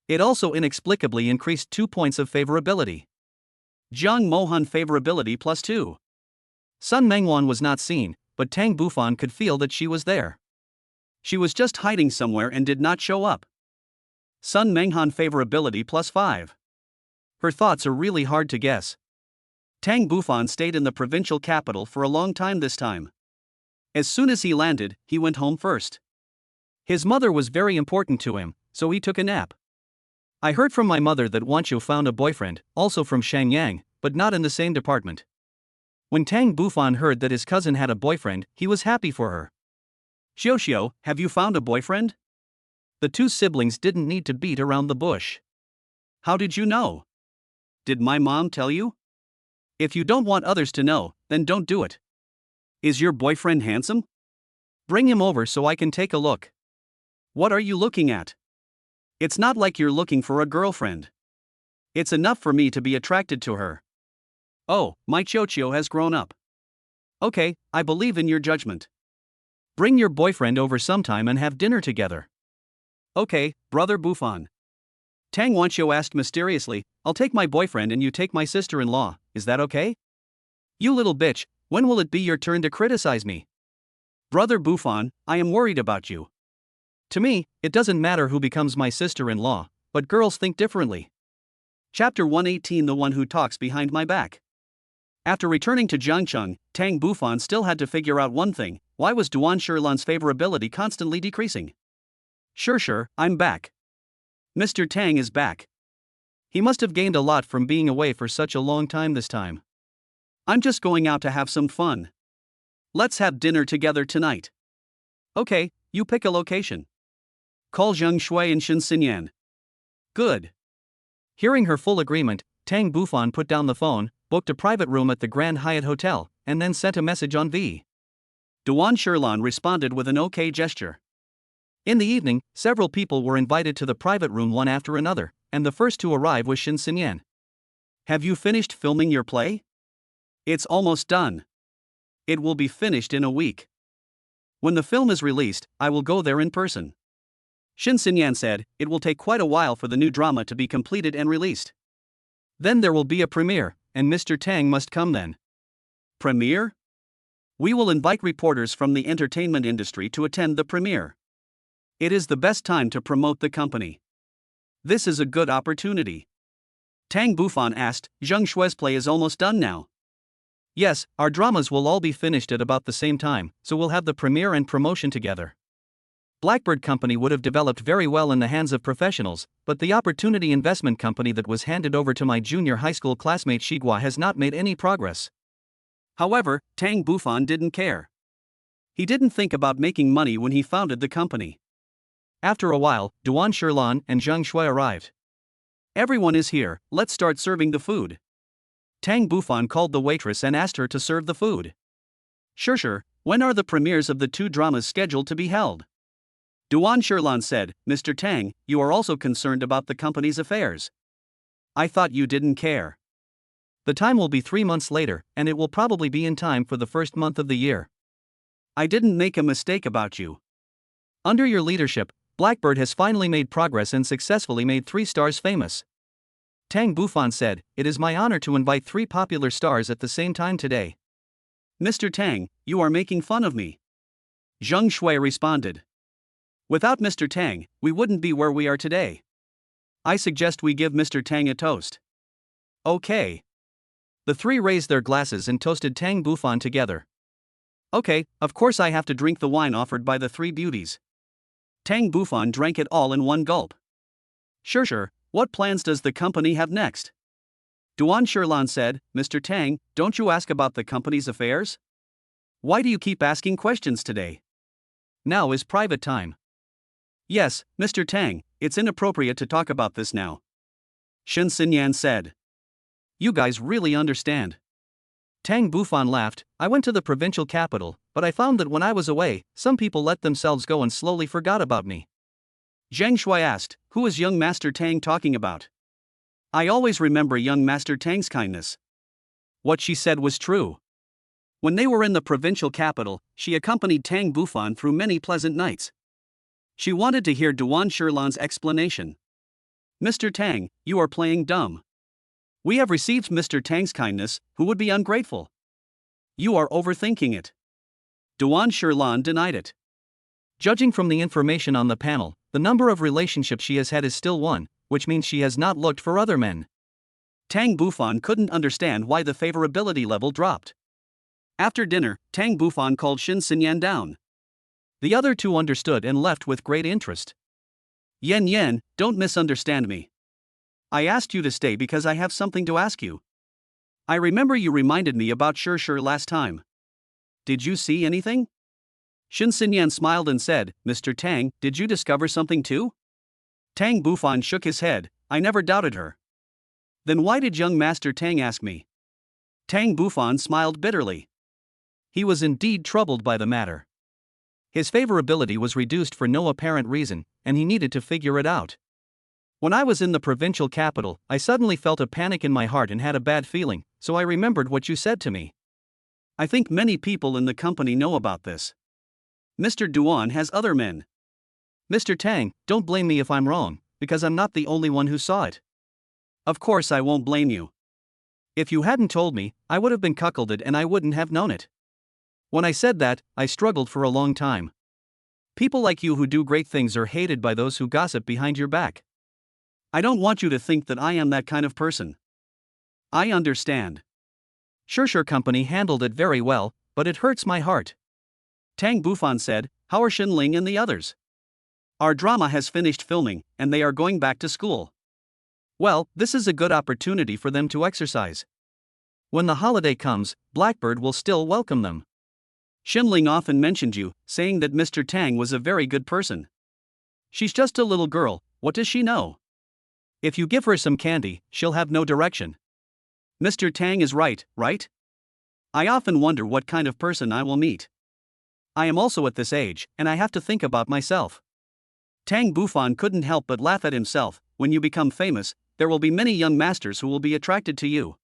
B: It also inexplicably increased 2 points of favorability.
A: Jiang Mohan favorability +2.
B: Sun Mengwan was not seen, but Tang Bufan could feel that she was there.
A: She was just hiding somewhere and did not show up. Sun Menghan favorability +5.
B: Her thoughts are really hard to guess.
A: Tang Bufan stayed in the provincial capital for a long time this time. As soon as he landed, he went home first.
B: His mother was very important to him, so he took a nap. I heard from my mother that Wanqiu found a boyfriend, also from Shenyang, but not in the same department. When Tang Bufan heard that his cousin had a boyfriend, he was happy for her.
A: Xiao, have you found a boyfriend?
B: The 2 siblings didn't need to beat around the bush.
A: How did you know? Did my mom tell you? If you don't want others to know, then don't do it. Is your boyfriend handsome?
B: Bring him over so I can take a look.
A: What are you looking at? It's not like you're looking for a girlfriend. It's enough for me to be attracted to her. Oh, my Chocho has grown up. Okay, I believe in your judgment.
B: Bring your boyfriend over sometime and have dinner together.
A: Okay, brother Buffon. Tang Wanqiu asked mysteriously, I'll take my boyfriend and you take my sister-in-law, is that okay?
B: You little bitch, when will it be your turn to criticize me?
A: Brother Buffon, I am worried about you.
B: To me, it doesn't matter who becomes my sister-in-law, but girls think differently.
A: Chapter 118 The One Who Talks Behind My Back. After returning to Jiangcheng, Tang Buffon still had to figure out one thing: why was Duan Shilan's favorability constantly decreasing? Sure, I'm back. Mr. Tang is back.
B: He must have gained a lot from being away for such a long time this time.
A: I'm just going out to have some fun. Let's have dinner together tonight. Okay, you pick a location. Call Zheng Shui and Shin Xinyan. Good.
B: Hearing her full agreement, Tang Buffon put down the phone, booked a private room at the Grand Hyatt Hotel, and then sent a message on V.
A: Duan Shilan responded with an OK gesture.
B: In the evening, several people were invited to the private room one after another, and the first to arrive was Shin Xinyan.
A: Have you finished filming your play? It's almost done. It will be finished in a week. When the film is released, I will go there in person. Shin Xinyan said, it will take quite a while for the new drama to be completed and released.
B: Then there will be a premiere, and Mr. Tang must come then.
A: Premiere? We will invite reporters from the entertainment industry to attend the premiere. It is the best time to promote the company. This is a good opportunity. Tang Buffon asked, Zheng Shui's play is almost done now.
B: Yes, our dramas will all be finished at about the same time, so we'll have the premiere and promotion together. Blackbird Company would have developed very well in the hands of professionals, but the Opportunity Investment Company that was handed over to my junior high school classmate Shigua has not made any progress.
A: However, Tang Buffon didn't care. He didn't think about making money when he founded the company.
B: After a while, Duan Shilan and Zheng Shui arrived.
A: Everyone is here, let's start serving the food. Tang Buffon called the waitress and asked her to serve the food. Sure, when are the premieres of the two dramas scheduled to be held? Duan Shilan said, Mr. Tang, you are also concerned about the company's affairs. I thought you didn't care.
B: The time will be 3 months later, and it will probably be in time for the first month of the year.
A: I didn't make a mistake about you.
B: Under your leadership, Blackbird has finally made progress and successfully made 3 stars famous. Tang Buffon said, it is my honor to invite 3 popular stars at the same time today.
A: Mr. Tang, you are making fun of me. Zheng Shui responded. Without Mr. Tang, we wouldn't be where we are today. I suggest we give Mr. Tang a toast. Okay.
B: The 3 raised their glasses and toasted Tang Buffon together.
A: Okay, of course I have to drink the wine offered by the 3 beauties. Tang Buffon drank it all in one gulp. Sure, what plans does the company have next? Duan Shilan said, Mr. Tang, don't you ask about the company's affairs? Why do you keep asking questions today?
B: Now is private time.
A: Yes, Mr. Tang, it's inappropriate to talk about this now. Shin Xinyan said.
B: You guys really understand. Tang Buffon laughed, I went to the provincial capital, but I found that when I was away, some people let themselves go and slowly forgot about me.
A: Zheng Shui asked, who is young Master Tang talking about? I always remember young Master Tang's kindness. What she said was true. When they were in the provincial capital, she accompanied Tang Buffon through many pleasant nights. She wanted to hear Duan Shilan's explanation. Mr. Tang, you are playing dumb. We have received Mr. Tang's kindness, who would be ungrateful? You are overthinking it. Duan Shilan denied it.
B: Judging from the information on the panel, the number of relationships she has had is still 1, which means she has not looked for other men.
A: Tang Buffon couldn't understand why the favorability level dropped. After dinner, Tang Buffon called Shin Xinyan down.
B: The other 2 understood and left with great interest.
A: Yen, don't misunderstand me. I asked you to stay because I have something to ask you. I remember you reminded me about Sure last time. Did you see anything? Shin Xinyan smiled and said, Mr. Tang, did you discover something too? Tang Buffon shook his head, I never doubted her. Then why did young Master Tang ask me? Tang Buffon smiled bitterly.
B: He was indeed troubled by the matter. His favorability was reduced for no apparent reason, and he needed to figure it out. When I was in the provincial capital, I suddenly felt a panic in my heart and had a bad feeling, so I remembered what you said to me.
A: I think many people in the company know about this. Mr. Duan has other men.
B: Mr. Tang, don't blame me if I'm wrong, because I'm not the only one who saw it.
A: Of course I won't blame you.
B: If you hadn't told me, I would have been cuckolded and I wouldn't have known it. When I said that, I struggled for a long time. People like you who do great things are hated by those who gossip behind your back.
A: I don't want you to think that I am that kind of person. I understand.
B: Sure Company handled it very well, but it hurts my heart.
A: Tang Bufan said, how are Xinling and the others? Our drama has finished filming, and they are going back to school.
B: Well, this is a good opportunity for them to exercise. When the holiday comes, Blackbird will still welcome them.
A: Xinling often mentioned you, saying that Mr. Tang was a very good person. She's just a little girl, what does she know?
B: If you give her some candy, she'll have no direction.
A: Mr. Tang is right? I often wonder what kind of person I will meet.
B: I am also at this age, and I have to think about myself.
A: Tang Bufan couldn't help but laugh at himself. When you become famous, there will be many young masters who will be attracted to you.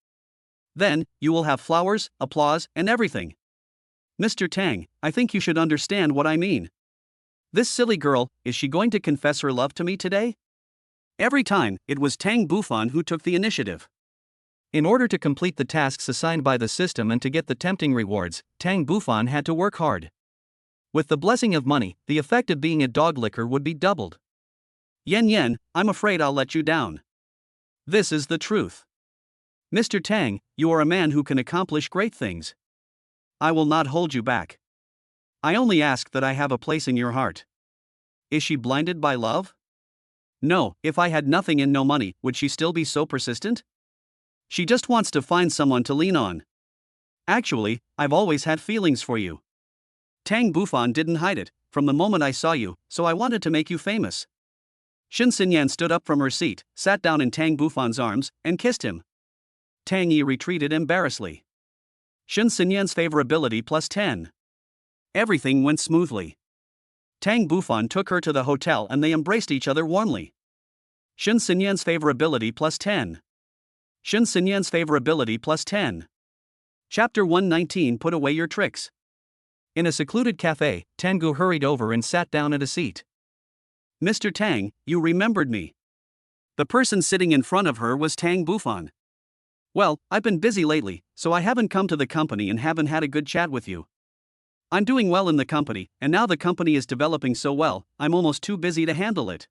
A: Then, you will have flowers, applause, and everything. Mr. Tang, I think you should understand what I mean. This silly girl, is she going to confess her love to me today? Every time, it was Tang Bufan who took the initiative.
B: In order to complete the tasks assigned by the system and to get the tempting rewards, Tang Bufan had to work hard. With the blessing of money, the effect of being a dog licker would be doubled.
A: Yen, I'm afraid I'll let you down. This is the truth. Mr. Tang, you are a man who can accomplish great things. I will not hold you back. I only ask that I have a place in your heart. Is she blinded by love? No, if I had nothing and no money, would she still be so persistent? She just wants to find someone to lean on. Actually, I've always had feelings for you. Tang Bufan didn't hide it, from the moment I saw you, so I wanted to make you famous. Shen Xinyan stood up from her seat, sat down in Tang Bufan's arms, and kissed him. Tang Yi retreated embarrassedly. Shen Xinyan's favorability plus 10. Everything went smoothly. Tang Bufan took her to the hotel and they embraced each other warmly. Shen Xinyan's favorability plus 10. Shen Xinyan's favorability plus 10. Chapter 119. Put away your tricks.
B: In a secluded cafe, Tangu hurried over and sat down at a seat.
A: Mr. Tang, you remembered me. The person sitting in front of her was Tang Bufan. Well, I've been busy lately, so I haven't come to the company and haven't had a good chat with you. I'm doing well in the company, and now the company is developing so well, I'm almost too busy to handle it.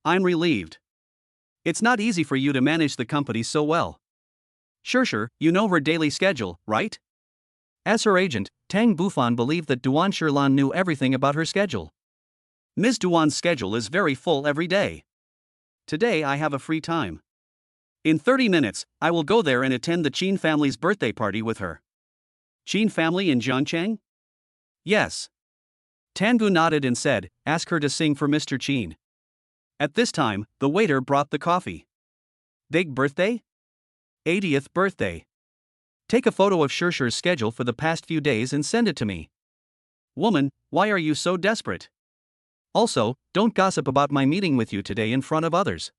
A: I'm relieved. It's not easy for you to manage the company so well. Sure, you know her daily schedule, right?
B: As her agent, Tang Bufan believed that Duan Shirlan knew everything about her schedule.
A: Ms. Duan's schedule is very full every day. Today I have a free time. In 30 minutes, I will go there and attend the Qin family's birthday party with her. Qin family in Zhangcheng? Yes. Tangu nodded and said, ask her to sing for Mr. Qin. At this time, the waiter brought the coffee. Big birthday? 80th birthday. Take a photo of Shirshir's schedule for the past few days and send it to me. Woman, why are you so desperate? Also, don't gossip about my meeting with you today in front of others.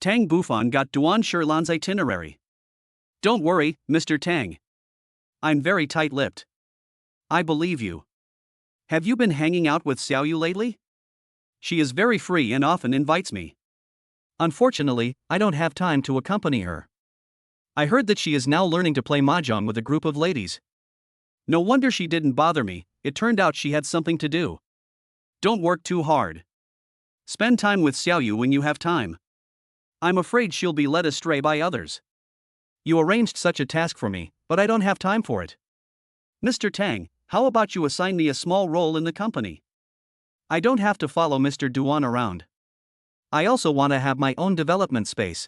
A: Tang Bufan got Duan Shirlan's itinerary. Don't worry, Mr. Tang. I'm very tight-lipped. I believe you. Have you been hanging out with Xiaoyu lately? She is very free and often invites me.
B: Unfortunately, I don't have time to accompany her. I heard that she is now learning to play mahjong with a group of ladies.
A: No wonder she didn't bother me, it turned out she had something to do. Don't work too hard. Spend time with Xiaoyu when you have time. I'm afraid she'll be led astray by others.
B: You arranged such a task for me, but I don't have time for it.
A: Mr. Tang, how about you assign me a small role in the company?
B: I don't have to follow Mr. Duan around. I also want to have my own development space.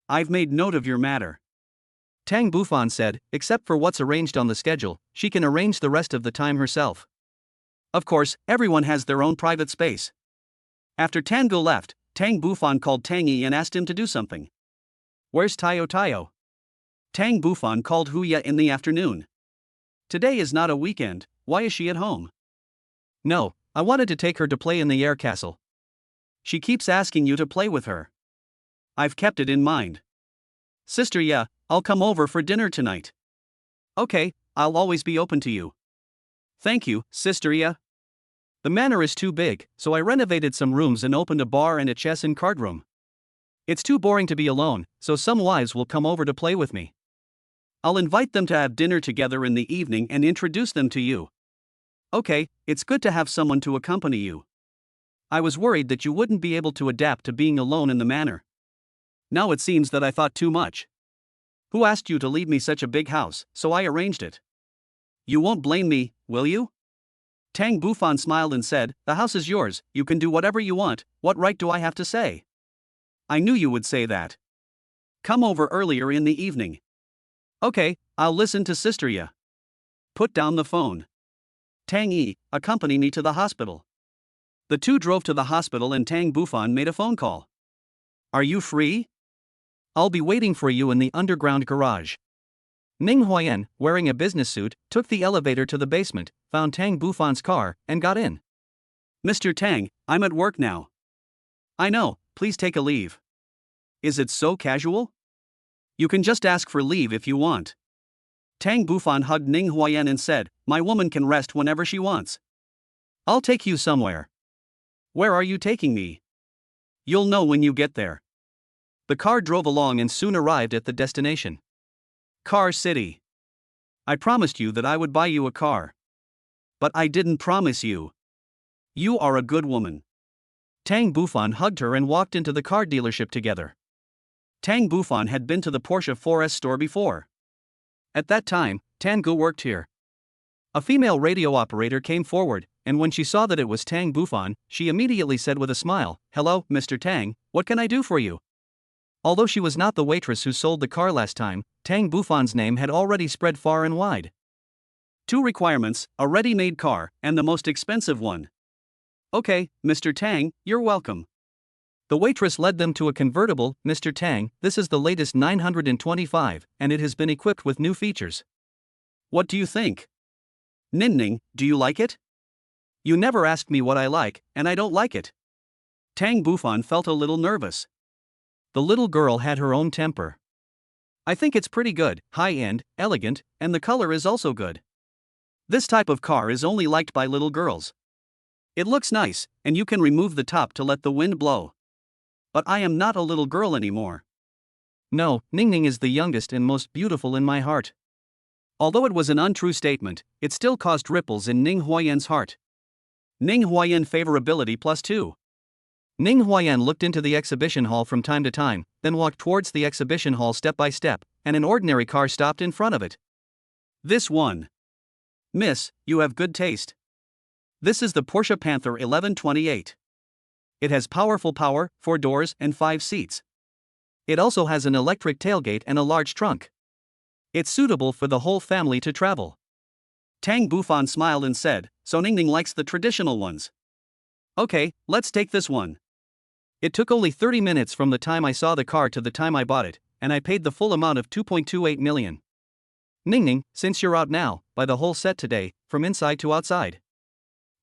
A: I've made note of your matter.
B: Tang Bufan said, except for what's arranged on the schedule, she can arrange the rest of the time herself.
A: Of course, everyone has their own private space. After Tangu left, Tang Bufan called Tang Yi and asked him to do something. Where's Tayo? Tang Bufan called Huya in the afternoon. Today is not a weekend, why is she at home?
B: No, I wanted to take her to play in the air castle.
A: She keeps asking you to play with her. I've kept it in mind. Sister, yeah, I'll come over for dinner tonight. Okay, I'll always be open to you. Thank you, Sister, yeah.
B: The manor is too big, so I renovated some rooms and opened a bar and a chess and card room. It's too boring to be alone, so some wives will come over to play with me.
A: I'll invite them to have dinner together in the evening and introduce them to you. Okay, it's good to have someone to accompany you. I was worried that you wouldn't be able to adapt to being alone in the manor. Now it seems that I thought too much. Who asked you to leave me such a big house, so I arranged it. You won't blame me, will you? Tang Bufan smiled and said, the house is yours, you can do whatever you want, what right do I have to say? I knew you would say that. Come over earlier in the evening. Okay, I'll listen to Sister Ya. Put down the phone. Tang Yi, accompany me to the hospital. The two drove to the hospital and Tang Bufan made a phone call. Are you free?
B: I'll be waiting for you in the underground garage. Ning Huayan, wearing a business suit, took the elevator to the basement, found Tang Bufan's car, and got in.
A: Mr. Tang, I'm at work now. I know, please take a leave. Is it so casual? You can just ask for leave if you want. Tang Bufan hugged Ning Huayan and said, my woman can rest whenever she wants. I'll take you somewhere. Where are you taking me? You'll know when you get there.
B: The car drove along and soon arrived at the destination.
A: Car City. I promised you that I would buy you a car. But I didn't promise you. You are a good woman.
B: Tang Bufan hugged her and walked into the car dealership together.
A: Tang Bufan had been to the Porsche 4S store before.
B: At that time, Tan Gu worked here. A female radio operator came forward, and when she saw that it was Tang Bufan, she immediately said with a smile, hello, Mr. Tang, what can I do for you? Although she was not the waitress who sold the car last time, Tang Bufan's name had already spread far and wide.
A: 2 requirements, a ready-made car, and the most expensive one. Okay, Mr. Tang, you're welcome.
B: The waitress led them to a convertible. Mr. Tang, this is the latest 925, and it has been equipped with new features.
A: What do you think? Ning, do you like it?
B: You never asked me what I like, and I don't like it.
A: Tang Bufan felt a little nervous.
B: The little girl had her own temper. I think it's pretty good, high-end, elegant, and the color is also good.
A: This type of car is only liked by little girls. It looks nice, and you can remove the top to let the wind blow. But I am not a little girl anymore.
B: No, Ning is the youngest and most beautiful in my heart.
A: Although it was an untrue statement, it still caused ripples in Ning Huayan's heart. Ning Huayan favorability +2.
B: Ning Huayan looked into the exhibition hall from time to time, then walked towards the exhibition hall step by step, and an ordinary car stopped in front of it.
A: This one. Miss, you have good taste. This is the Porsche Panther 1128. It has powerful power, 4 doors and 5 seats.
B: It also has an electric tailgate and a large trunk. It's suitable for the whole family to travel.
A: Tang Bufan smiled and said, so Ning likes the traditional ones. Okay, let's take this one.
B: It took only 30 minutes from the time I saw the car to the time I bought it, and I paid the full amount of 2.28 million. Ning, since you're out now, buy the whole set today, from inside to outside.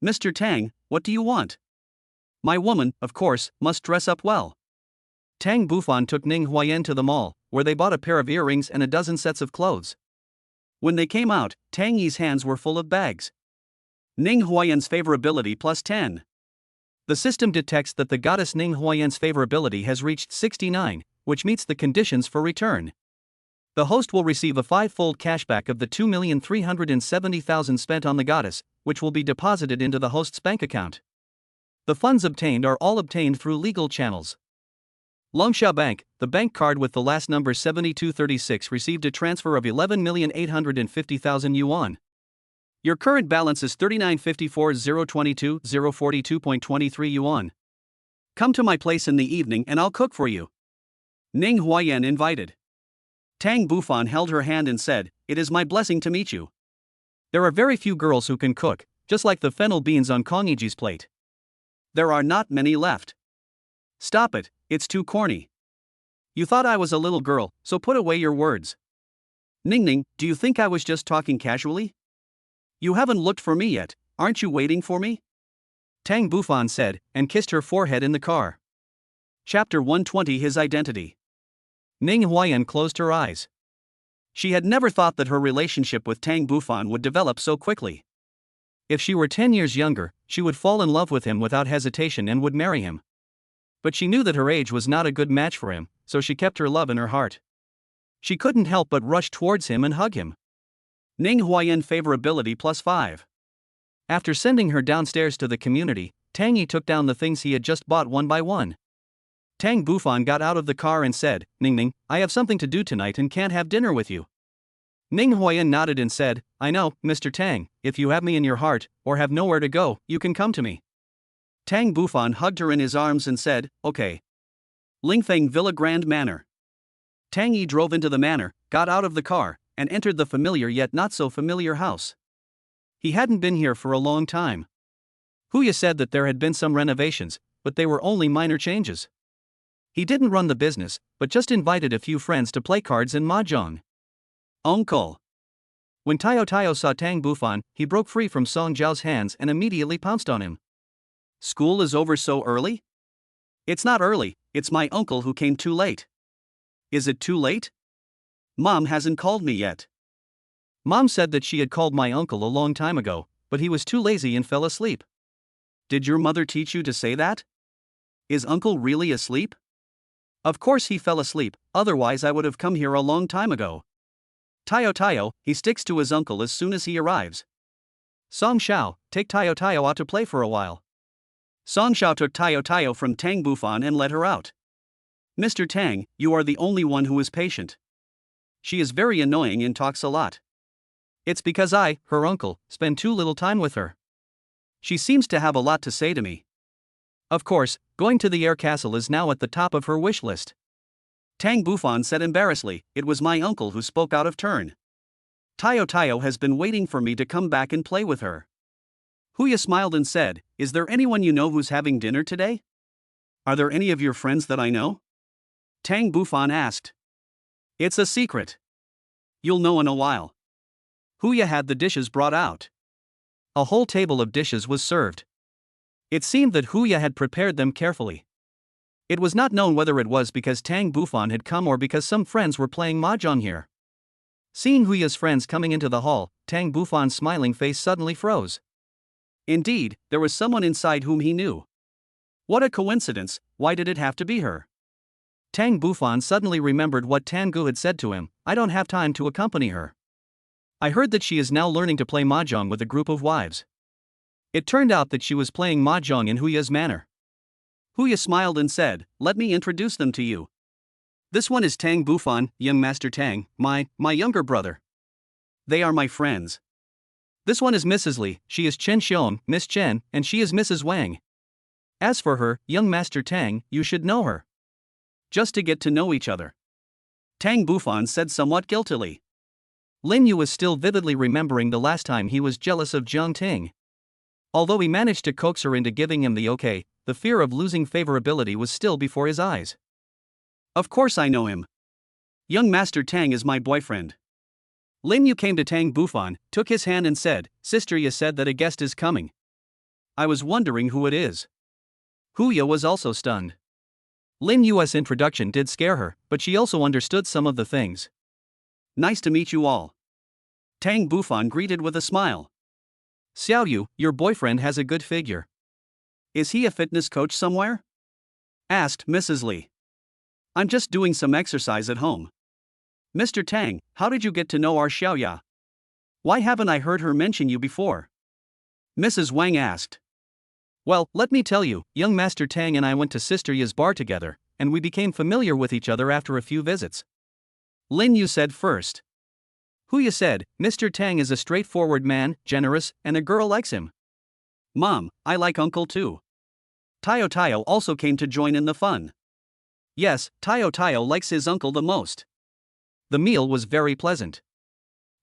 A: Mr. Tang, what do you want? My woman, of course, must dress up well.
B: Tang Bufan took Ning Huayan to the mall, where they bought a pair of earrings and a dozen sets of clothes.
A: When they came out, Tang Yi's hands were full of bags. Ning Huayan's favorability +10.
B: The system detects that the goddess Ning Huayan's favorability has reached 69, which meets the conditions for return. The host will receive a 5-fold cashback of the 2,370,000 spent on the goddess, which will be deposited into the host's bank account. The funds obtained are all obtained through legal channels. Longsha Bank, the bank card with the last number 7236 received a transfer of 11,850,000 yuan. Your current balance is 39,54,022, 042.23 yuan. Come to my place in the evening and I'll cook for you. Ning Huayan invited. Tang Bufan held her hand and said, it is my blessing to meet you. There are very few girls who can cook, just like the fennel beans on Kong Yiji's plate.
A: There are not many left. Stop it, it's too corny. You thought I was a little girl, so put away your words. Ning, do you think I was just talking casually? You haven't looked for me yet, aren't you waiting for me?
B: Tang Bufan said, and kissed her forehead in the car.
A: Chapter 120 His Identity.
B: Ning Huayan closed her eyes.
A: She had never thought that her relationship with Tang Bufan would develop so quickly.
B: If she were 10 years younger, she would fall in love with him without hesitation and would marry him. But she knew that her age was not a good match for him, so she kept her love in her heart. She couldn't help but rush towards him and hug him.
A: Ning Huayan favorability +5.
B: After sending her downstairs to the community, Tang Yi took down the things he had just bought one by one. Tang Bufan got out of the car and said, Ning, I have something to do tonight and can't have dinner with you. Ning Huayan nodded and said, I know, Mr. Tang, if you have me in your heart, or have nowhere to go, you can come to me.
A: Tang Bufan hugged her in his arms and said, okay. Lingfeng Villa Grand Manor. Tang Yi drove into the manor, got out of the car, and entered the familiar yet not so familiar house.
B: He hadn't been here for a long time. Huya said that there had been some renovations, but they were only minor changes. He didn't run the business, but just invited a few friends to play cards and mahjong.
A: Uncle.
B: When Tayo saw Tang Bufan, he broke free from Song Zhao's hands and immediately pounced on him.
A: School is over so early? It's not early, it's my uncle who came too late. Is it too late? Mom hasn't called me yet.
B: Mom said that she had called my uncle a long time ago, but he was too lazy and fell asleep.
A: Did your mother teach you to say that? Is uncle really asleep? Of course he fell asleep, otherwise I would have come here a long time ago. Tayo, he sticks to his uncle as soon as he arrives.
B: Song Xiao, take Tayo out to play for a while.
A: Song Xiao took Tayo from Tang Bufan and let her out. Mr. Tang, you are the only one who is patient. She is very annoying and talks a lot.
B: It's because I, her uncle, spend too little time with her.
A: She seems to have a lot to say to me.
B: Of course, going to the air castle is now at the top of her wish list.
A: Tang Bufan said embarrassedly, it was my uncle who spoke out of turn. Tayo has been waiting for me to come back and play with her. Huya smiled and said, is there anyone you know who's having dinner today? Are there any of your friends that I know? Tang Bufan asked. It's a secret. You'll know in a while. Huya had the dishes brought out.
B: A whole table of dishes was served. It seemed that Huya had prepared them carefully. It was not known whether it was because Tang Bufan had come or because some friends were playing mahjong here. Seeing Huya's friends coming into the hall, Tang Bufan's smiling face suddenly froze.
A: Indeed, there was someone inside whom he knew. What a coincidence, why did it have to be her?
B: Tang Bufan suddenly remembered what Tangu had said to him, I don't have time to accompany her. I heard that she is now learning to play mahjong with a group of wives. It turned out that she was playing mahjong in Huya's manor.
A: Huya smiled and said, let me introduce them to you. This one is Tang Bufan, young Master Tang, my younger brother. They are my friends.
B: This one is Mrs. Li, she is Chen Xiong, Miss Chen, and she is Mrs. Wang. As for her, young Master Tang, you should know her.
A: Just to get to know each other. Tang Bufan said somewhat guiltily.
B: Lin Yu was still vividly remembering the last time he was jealous of Jiang Ting. Although he managed to coax her into giving him the okay, the fear of losing favorability was still before his eyes.
A: Of course I know him. Young Master Tang is my boyfriend. Lin Yu came to Tang Bufan, took his hand and said, Sister Yi said that a guest is coming. I was wondering who it is.
B: Huya was also stunned. Lin Yu's introduction did scare her, but she also understood some of the things.
A: Nice to meet you all. Tang Bufan greeted with a smile.
B: Xiao Yu, your boyfriend has a good figure.
A: Is he a fitness coach somewhere? Asked Mrs. Li. I'm just doing some exercise at home. Mr. Tang, how did you get to know our Xiaoya? Why haven't I heard her mention you before? Mrs. Wang asked.
B: Well, let me tell you, young Master Tang and I went to Sister Yi's bar together, and we became familiar with each other after a few visits.
A: Lin Yu said first.
B: Huya said, Mr. Tang is a straightforward man, generous, and a girl likes him.
A: Mom, I like uncle too. Tayo also came to join in the fun. Yes, Tayo likes his uncle the most.
B: The meal was very pleasant.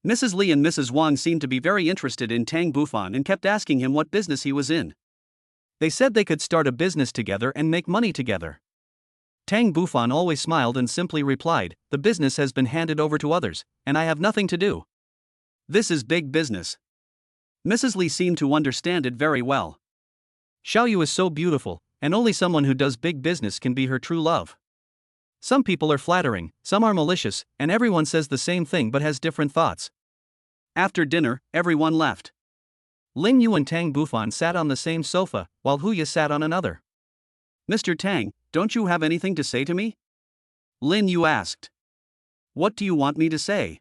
A: Mrs. Li and Mrs. Wang seemed to be very interested in Tang Bufan and kept asking him what business he was in.
B: They said they could start a business together and make money together. Tang Bufan always smiled and simply replied, the business has been handed over to others, and I have nothing to do.
A: This is big business. Mrs. Li seemed to understand it very well.
B: Xiaoyu is so beautiful, and only someone who does big business can be her true love. Some people are flattering, some are malicious, and everyone says the same thing but has different thoughts.
A: After dinner, everyone left.
B: Lin Yu and Tang Bufan sat on the same sofa, while Huya sat on another.
A: Mr. Tang, don't you have anything to say to me? Lin Yu asked. What do you want me to say?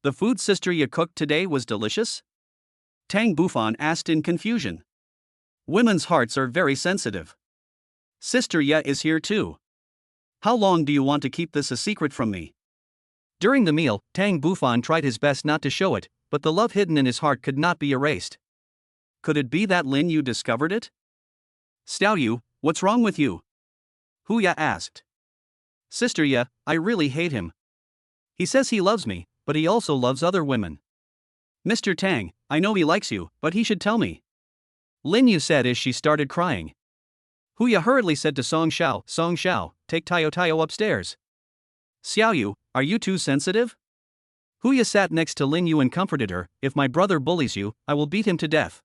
A: The food Sister Ye cooked today was delicious? Tang Bufan asked in confusion. Women's hearts are very sensitive. Sister Ye is here too. How long do you want to keep this a secret from me?
B: During the meal, Tang Bufan tried his best not to show it, but the love hidden in his heart could not be erased.
A: Could it be that Lin Yu discovered it? Xiaoyu, what's wrong with you? Huya asked.
B: Sister Ye, I really hate him. He says he loves me, but he also loves other women.
A: Mr. Tang, I know he likes you, but he should tell me.
B: Lin Yu said as she started crying.
A: Huya hurriedly said to Song Xiao, take Tayo upstairs. Xiaoyu, are you too sensitive?
B: Huya sat next to Lin Yu and comforted her, if my brother bullies you, I will beat him to death.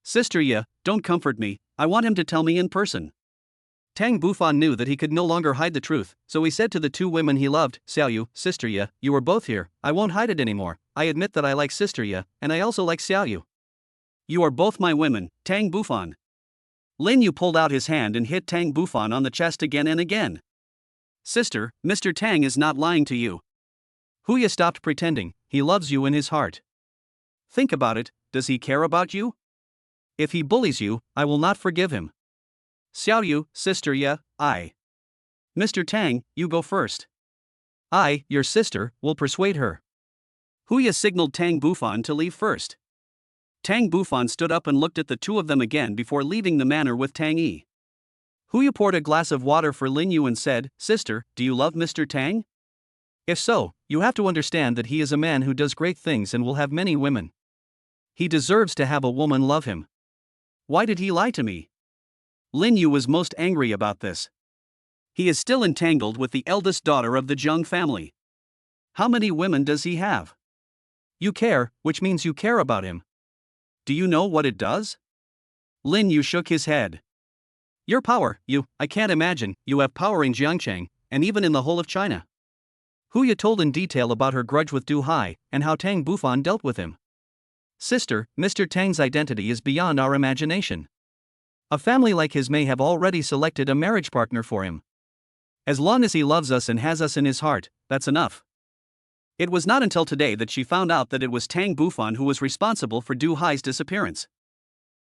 A: Sister Ye, don't comfort me, I want him to tell me in person.
B: Tang Bufan knew that he could no longer hide the truth, so he said to the two women he loved, Xiaoyu, Sister Ye, you are both here, I won't hide it anymore, I admit that I like Sister Ye, and I also like Xiaoyu.
A: You are both my women, Tang Bufan. Lin Yu pulled out his hand and hit Tang Bufan on the chest again and again. Sister, Mr. Tang is not lying to you.
B: Huya stopped pretending, he loves you in his heart.
A: Think about it, does he care about you?
B: If he bullies you, I will not forgive him.
A: Xiaoyu, Sister Ye, I. Mr. Tang, you go first.
B: I, your sister, will persuade her.
A: Huya signaled Tang Bufan to leave first. Tang Bufan stood up and looked at the two of them again before leaving the manor with Tang Yi. Huya poured a glass of water for Lin Yu and said, Sister, do you love Mr. Tang?
B: If so, you have to understand that he is a man who does great things and will have many women. He deserves to have a woman love him.
A: Why did he lie to me? Lin Yu was most angry about this. He is still entangled with the eldest daughter of the Zheng family. How many women does he have?
B: You care, which means you care about him.
A: Do you know what it does? Lin Yu shook his head.
B: Your power, I can't imagine, you have power in Jiangcheng, and even in the whole of China. Huya told in detail about her grudge with Du Hai, and how Tang Bufan dealt with him. Sister, Mr. Tang's identity is beyond our imagination. A family like his may have already selected a marriage partner for him. As long as he loves us and has us in his heart, that's enough.
A: It was not until today that she found out that it was Tang Bufan who was responsible for Du Hai's disappearance.